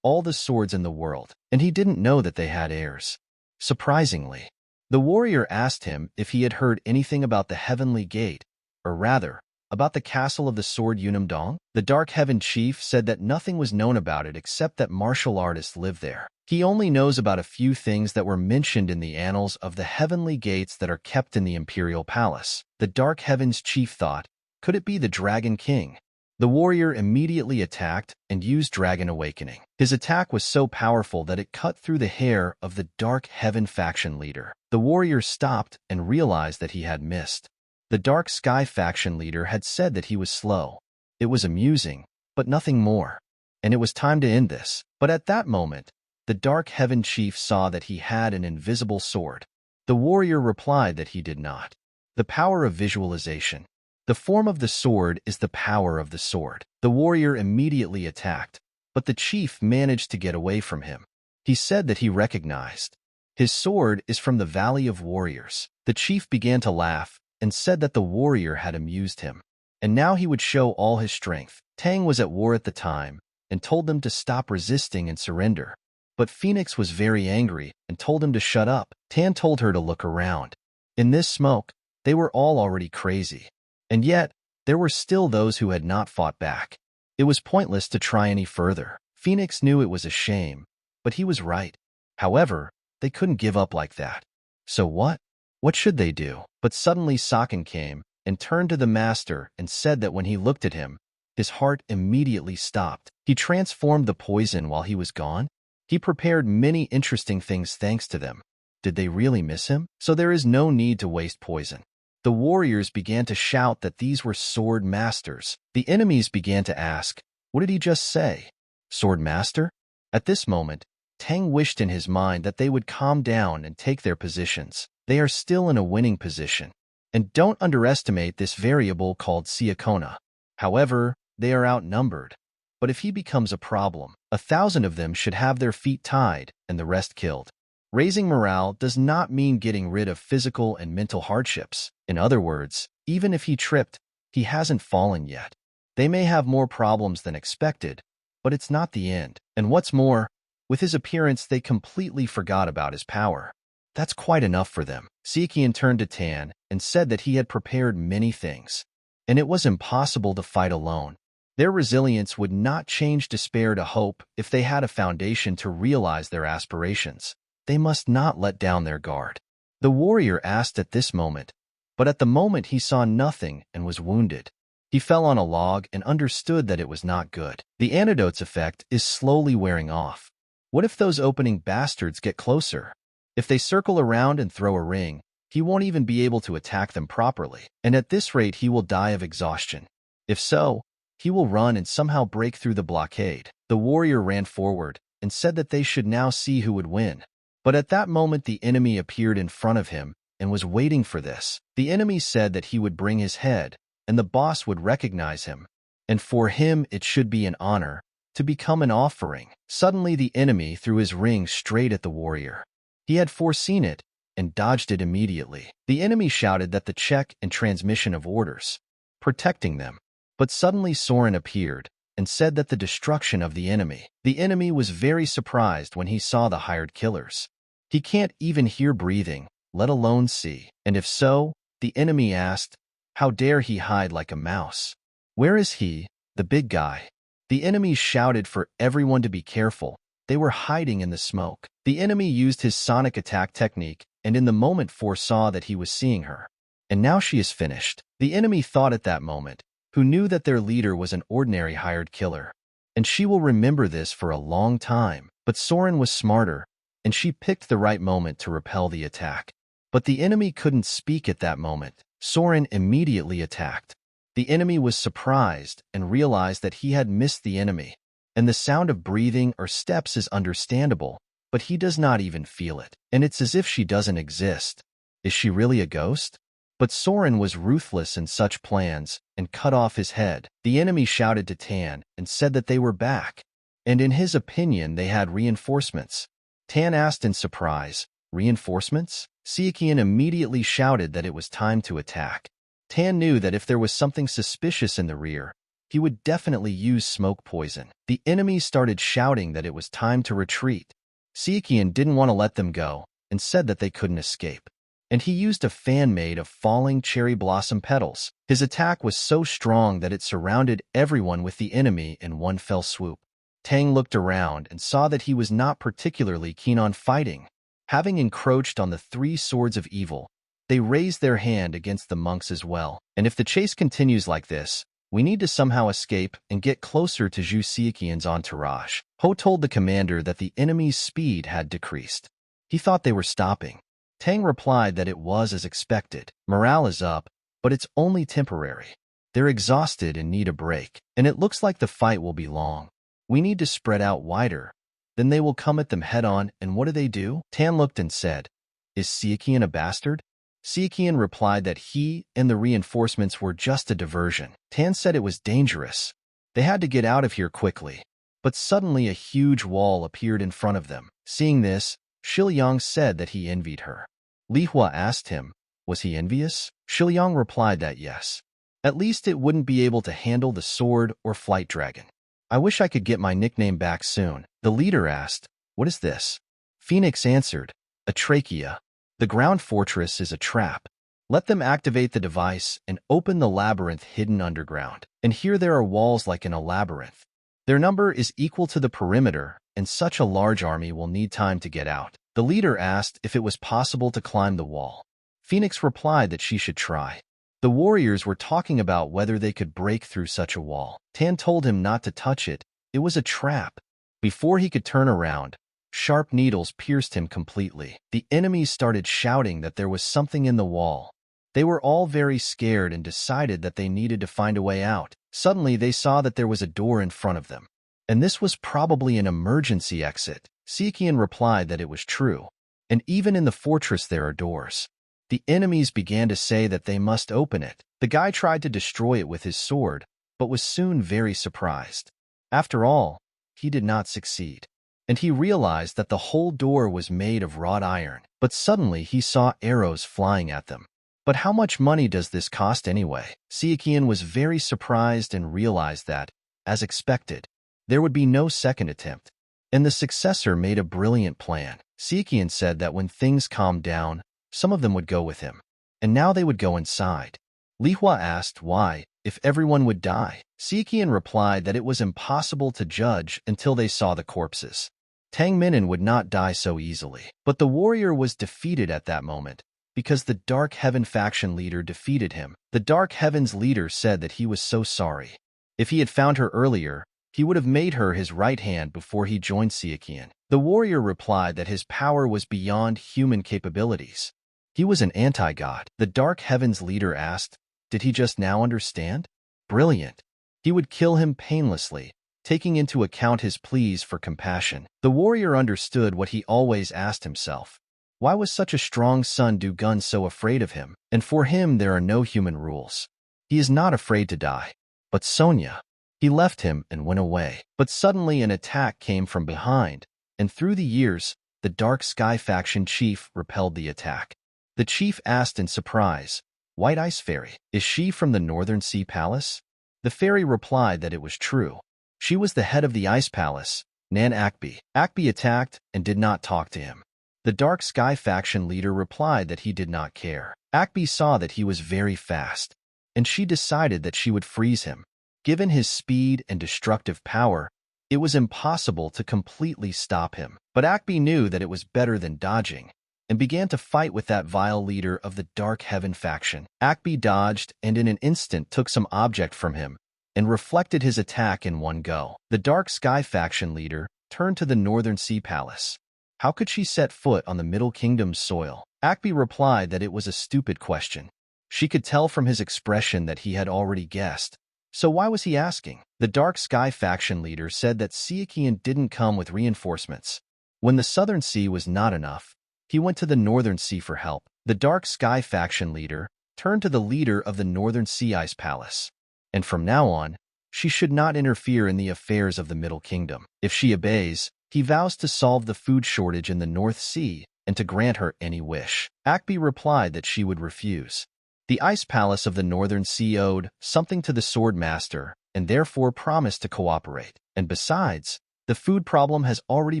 all the swords in the world, and he didn't know that they had heirs. Surprisingly, the warrior asked him if he had heard anything about the Heavenly Gate, or rather, about the castle of the sword Unamdong. The Dark Heaven chief said that nothing was known about it except that martial artists live there. He only knows about a few things that were mentioned in the annals of the heavenly gates that are kept in the imperial palace. The Dark Heavens chief thought, could it be the Dragon King? The warrior immediately attacked and used Dragon Awakening. His attack was so powerful that it cut through the hair of the Dark Heaven faction leader. The warrior stopped and realized that he had missed. The Dark Sky faction leader had said that he was slow. It was amusing, but nothing more. And it was time to end this. But at that moment, the Dark Heaven chief saw that he had an invisible sword. The warrior replied that he did not. The power of visualization. The form of the sword is the power of the sword. The warrior immediately attacked, but the chief managed to get away from him. He said that he recognized. His sword is from the Valley of Warriors. The chief began to laugh and said that the warrior had amused him, and now he would show all his strength. Tang was at war at the time and told them to stop resisting and surrender. But Phoenix was very angry and told him to shut up. Tan told her to look around. In this smoke, they were all already crazy. And yet, there were still those who had not fought back. It was pointless to try any further. Phoenix knew it was a shame, but he was right. However, they couldn't give up like that. So what? What should they do? But suddenly Saken came and turned to the master and said that when he looked at him, his heart immediately stopped. He transformed the poison while he was gone. He prepared many interesting things thanks to them. Did they really miss him? So there is no need to waste poison. The warriors began to shout that these were sword masters. The enemies began to ask, what did he just say? Sword master? At this moment, Tang wished in his mind that they would calm down and take their positions. They are still in a winning position. And don't underestimate this variable called Sichuan. However, they are outnumbered. But if he becomes a problem, 1,000 of them should have their feet tied and the rest killed. Raising morale does not mean getting rid of physical and mental hardships. In other words, even if he tripped, he hasn't fallen yet. They may have more problems than expected, but it's not the end. And what's more, with his appearance, they completely forgot about his power. That's quite enough for them. Sichuan turned to Tan and said that he had prepared many things, and it was impossible to fight alone. Their resilience would not change despair to hope if they had a foundation to realize their aspirations. They must not let down their guard. The warrior asked at this moment, but at the moment he saw nothing and was wounded. He fell on a log and understood that it was not good. The antidote's effect is slowly wearing off. What if those opening bastards get closer? If they circle around and throw a ring, he won't even be able to attack them properly, and at this rate he will die of exhaustion. If so, he will run and somehow break through the blockade. The warrior ran forward and said that they should now see who would win. But at that moment the enemy appeared in front of him and was waiting for this. The enemy said that he would bring his head, and the boss would recognize him, and for him it should be an honor to become an offering. Suddenly the enemy threw his ring straight at the warrior. He had foreseen it and dodged it immediately. The enemy shouted that the check and transmission of orders, protecting them. But suddenly Soren appeared and said that the destruction of the enemy. The enemy was very surprised when he saw the hired killers. He can't even hear breathing, let alone see. And if so, the enemy asked, how dare he hide like a mouse? Where is he, the big guy? The enemy shouted for everyone to be careful. They were hiding in the smoke. The enemy used his sonic attack technique and in the moment foresaw that he was seeing her. And now she is finished. The enemy thought at that moment, who knew that their leader was an ordinary hired killer. And she will remember this for a long time. But Soren was smarter, and she picked the right moment to repel the attack. But the enemy couldn't speak at that moment. Soren immediately attacked. The enemy was surprised and realized that he had missed the enemy. And the sound of breathing or steps is understandable, but he does not even feel it. And it's as if she doesn't exist. Is she really a ghost? But Soren was ruthless in such plans and cut off his head. The enemy shouted to Tan and said that they were back, and in his opinion they had reinforcements. Tan asked in surprise, reinforcements? Sichuan immediately shouted that it was time to attack. Tan knew that if there was something suspicious in the rear, he would definitely use smoke poison. The enemy started shouting that it was time to retreat. Sichuan didn't want to let them go and said that they couldn't escape. And he used a fan made of falling cherry blossom petals. His attack was so strong that it surrounded everyone with the enemy in one fell swoop. Tang looked around and saw that he was not particularly keen on fighting. Having encroached on the 3 swords of evil, they raised their hand against the monks as well. And if the chase continues like this, we need to somehow escape and get closer to Zhu Sichuan's entourage. Ho told the commander that the enemy's speed had decreased. He thought they were stopping. Tang replied that it was as expected. Morale is up, but it's only temporary. They're exhausted and need a break, and it looks like the fight will be long. We need to spread out wider. Then they will come at them head-on, and what do? Tan looked and said, is Sichuan a bastard? Sichuan replied that he and the reinforcements were just a diversion. Tan said it was dangerous. They had to get out of here quickly. But suddenly a huge wall appeared in front of them. Seeing this, Shiliang said that he envied her. Li Hua asked him, was he envious? Shiliang replied that yes. At least it wouldn't be able to handle the sword or flight dragon. I wish I could get my nickname back soon. The leader asked, what is this? Phoenix answered, a trachea. The ground fortress is a trap. Let them activate the device and open the labyrinth hidden underground. And here there are walls like in a labyrinth. Their number is equal to the perimeter, and such a large army will need time to get out. The leader asked if it was possible to climb the wall. Phoenix replied that she should try. The warriors were talking about whether they could break through such a wall. Tan told him not to touch it. It was a trap. Before he could turn around, sharp needles pierced him completely. The enemies started shouting that there was something in the wall. They were all very scared and decided that they needed to find a way out. Suddenly they saw that there was a door in front of them. and this was probably an emergency exit. Sichuan replied that it was true, and even in the fortress there are doors. The enemies began to say that they must open it. The guy tried to destroy it with his sword, but was soon very surprised. After all, he did not succeed, and he realized that the whole door was made of wrought iron. But suddenly he saw arrows flying at them. But how much money does this cost anyway? Sichuan was very surprised and realized that, as expected, there would be no second attempt. And the successor made a brilliant plan. Sichuan said that when things calmed down, some of them would go with him, and now they would go inside. Li Hua asked why, if everyone would die. Sichuan replied that it was impossible to judge until they saw the corpses. Tang Minan would not die so easily. But the warrior was defeated at that moment, because the Dark Heaven faction leader defeated him. The Dark Heaven's leader said that he was so sorry. If he had found her earlier, he would have made her his right hand before he joined Sichuan. The warrior replied that his power was beyond human capabilities. He was an anti-god. The Dark Heaven's leader asked, did he just now understand? Brilliant. He would kill him painlessly, taking into account his pleas for compassion. The warrior understood what he always asked himself. Why was such a strong Sun Du Gun so afraid of him? And for him there are no human rules. He is not afraid to die. But Sonia. He left him and went away. But suddenly an attack came from behind, and through the years, the Dark Sky faction chief repelled the attack. The chief asked in surprise, White Ice Fairy, is she from the Northern Sea Palace? The fairy replied that it was true. She was the head of the Ice Palace, Nan Akbi. Akbi attacked and did not talk to him. The Dark Sky faction leader replied that he did not care. Akbi saw that he was very fast, and she decided that she would freeze him. Given his speed and destructive power, it was impossible to completely stop him. But Akbi knew that it was better than dodging, and began to fight with that vile leader of the Dark Heaven faction. Akbi dodged and in an instant took some object from him, and reflected his attack in one go. The Dark Sky faction leader turned to the Northern Sea Palace. How could she set foot on the Middle Kingdom's soil? Akbi replied that it was a stupid question. She could tell from his expression that he had already guessed. So why was he asking? The Dark Sky faction leader said that Sichuan didn't come with reinforcements. When the Southern Sea was not enough, he went to the Northern Sea for help. The Dark Sky faction leader turned to the leader of the Northern Sea Ice Palace. And from now on, she should not interfere in the affairs of the Middle Kingdom. If she obeys, he vows to solve the food shortage in the North Sea and to grant her any wish. Akbi replied that she would refuse. The Ice Palace of the Northern Sea owed something to the Sword Master and therefore promised to cooperate. And besides, the food problem has already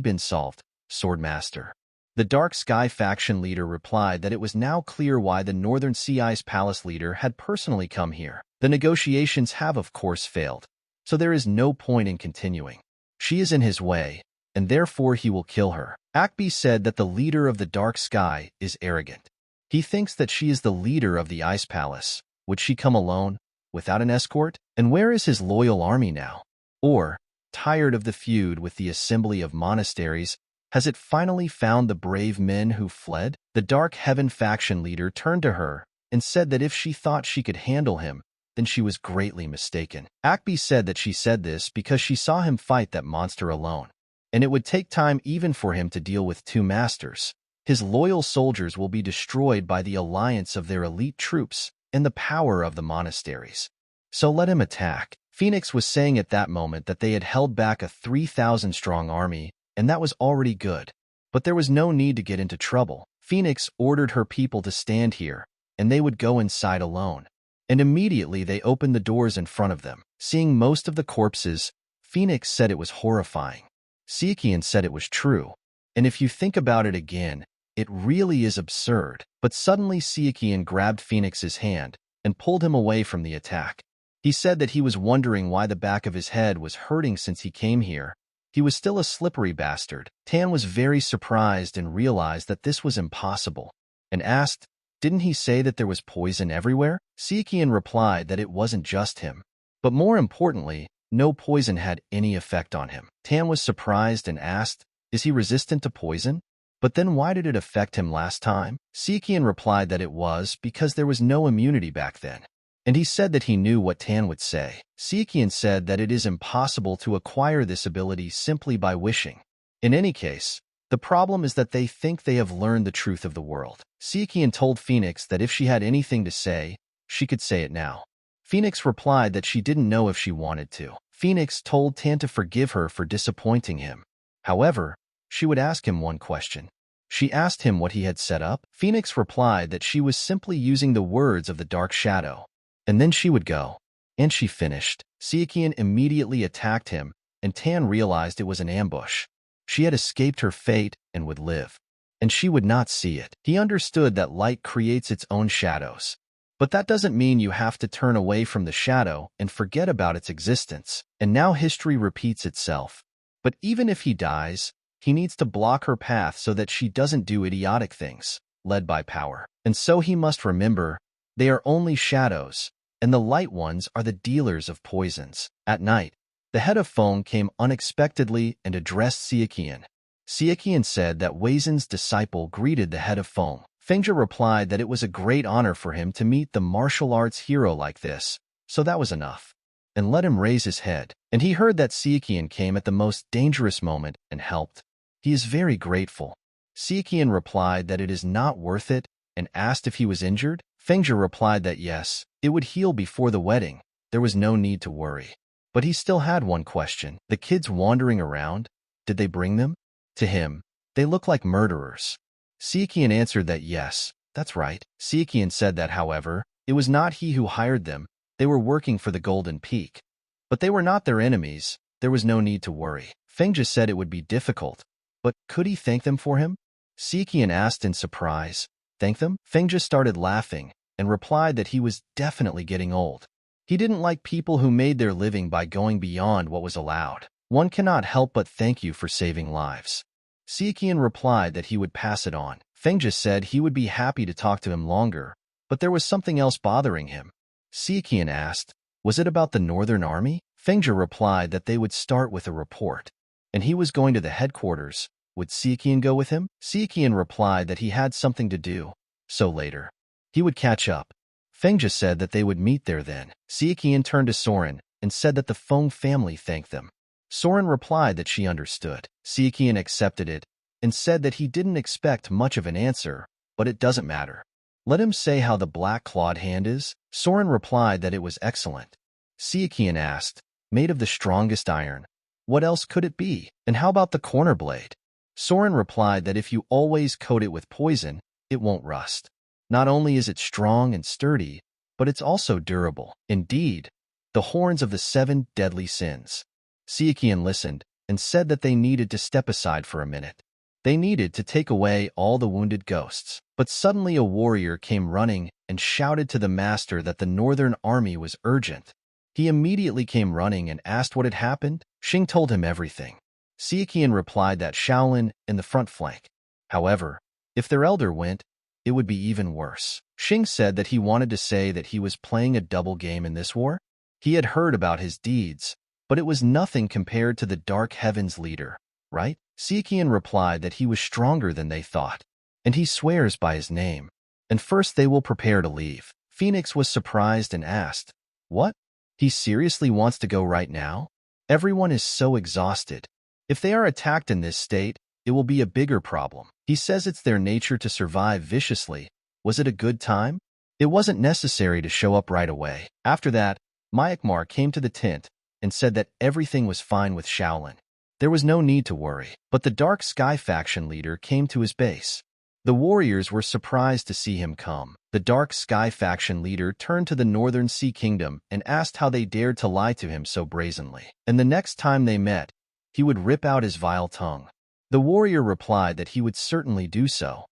been solved, Sword Master. The Dark Sky faction leader replied that it was now clear why the Northern Sea Ice Palace leader had personally come here. The negotiations have of course failed, so there is no point in continuing. She is in his way, and therefore he will kill her. Akbi said that the leader of the Dark Sky is arrogant. He thinks that she is the leader of the Ice Palace. Would she come alone, without an escort? And where is his loyal army now? Or, tired of the feud with the Assembly of Monasteries, has it finally found the brave men who fled? The Dark Heaven faction leader turned to her and said that if she thought she could handle him, then she was greatly mistaken. Akbi said that she said this because she saw him fight that monster alone, and it would take time even for him to deal with two masters. His loyal soldiers will be destroyed by the alliance of their elite troops and the power of the monasteries. So let him attack. Phoenix was saying at that moment that they had held back a 3,000-strong army, and that was already good. But there was no need to get into trouble. Phoenix ordered her people to stand here, and they would go inside alone. And immediately they opened the doors in front of them. Seeing most of the corpses, Phoenix said it was horrifying. Sichuan said it was true. And if you think about it again, it really is absurd. But suddenly Sichuan grabbed Phoenix's hand and pulled him away from the attack. He said that he was wondering why the back of his head was hurting since he came here. He was still a slippery bastard. Tan was very surprised and realized that this was impossible, and asked, didn't he say that there was poison everywhere? Sichuan replied that it wasn't just him. But more importantly, no poison had any effect on him. Tan was surprised and asked, is he resistant to poison? But then why did it affect him last time? Sichuan replied that it was because there was no immunity back then. and he said that he knew what Tan would say. Sichuan said that it is impossible to acquire this ability simply by wishing. In any case, the problem is that they think they have learned the truth of the world. Sichuan told Phoenix that if she had anything to say, she could say it now. Phoenix replied that she didn't know if she wanted to. Phoenix told Tan to forgive her for disappointing him. However, she would ask him one question. She asked him what he had set up. Phoenix replied that she was simply using the words of the dark shadow. And then she would go. And she finished. Sichuan immediately attacked him, and Tan realized it was an ambush. She had escaped her fate and would live. And she would not see it. He understood that light creates its own shadows. But that doesn't mean you have to turn away from the shadow and forget about its existence. And now history repeats itself. But even if he dies, he needs to block her path so that she doesn't do idiotic things, led by power. And so he must remember, they are only shadows, and the light ones are the dealers of poisons. At night, the head of Feng came unexpectedly and addressed Sichuan. Sichuan said that Wei Zhen's disciple greeted the head of Feng. Fengzhi replied that it was a great honor for him to meet the martial arts hero like this, so that was enough, and let him raise his head. And he heard that Sichuan came at the most dangerous moment and helped. He is very grateful. Sichuan replied that it is not worth it and asked if he was injured. Fengzhi replied that yes, it would heal before the wedding. There was no need to worry. But he still had one question. The kids wandering around, did they bring them? To him, they look like murderers. Sichuan answered that yes, that's right. Sichuan said that, however, it was not he who hired them. They were working for the Golden Peak. But they were not their enemies. There was no need to worry. Fengzhi said it would be difficult. But could he thank them for him? Sichuan asked in surprise. Thank them? Fengzhi started laughing and replied that he was definitely getting old. He didn't like people who made their living by going beyond what was allowed. One cannot help but thank you for saving lives. Sichuan replied that he would pass it on. Fengzhi said he would be happy to talk to him longer, but there was something else bothering him. Sichuan asked, was it about the Northern Army? Fengzhi replied that they would start with a report, and he was going to the headquarters. Would Sichuan go with him? Sichuan replied that he had something to do, so later he would catch up. Fengzhi said that they would meet there then. Sichuan turned to Soren and said that the Feng family thanked them. Soren replied that she understood. Sichuan accepted it and said that he didn't expect much of an answer, but it doesn't matter. Let him say how the black clawed hand is. Soren replied that it was excellent. Sichuan asked, made of the strongest iron. What else could it be? And how about the corner blade? Soren replied that if you always coat it with poison, it won't rust. Not only is it strong and sturdy, but it's also durable. Indeed, the horns of the 7 deadly sins. Sichuan listened and said that they needed to step aside for a minute. They needed to take away all the wounded ghosts. But suddenly a warrior came running and shouted to the master that the Northern Army was urgent. He immediately came running and asked what had happened. Xing told him everything. Sichuan replied that Shaolin in the front flank. However, if their elder went, it would be even worse. Xing said that he wanted to say that he was playing a double game in this war. He had heard about his deeds, but it was nothing compared to the Dark Heavens leader, right? Sichuan replied that he was stronger than they thought, and he swears by his name. And first they will prepare to leave. Phoenix was surprised and asked, what? He seriously wants to go right now? Everyone is so exhausted. If they are attacked in this state, it will be a bigger problem. He says it's their nature to survive viciously. Was it a good time? It wasn't necessary to show up right away. After that, Myanmar came to the tent and said that everything was fine with Shaolin. There was no need to worry. But the Dark Sky faction leader came to his base. The warriors were surprised to see him come. The Dark Sky faction leader turned to the Northern Sea Kingdom and asked how they dared to lie to him so brazenly. And the next time they met, he would rip out his vile tongue. The warrior replied that he would certainly do so.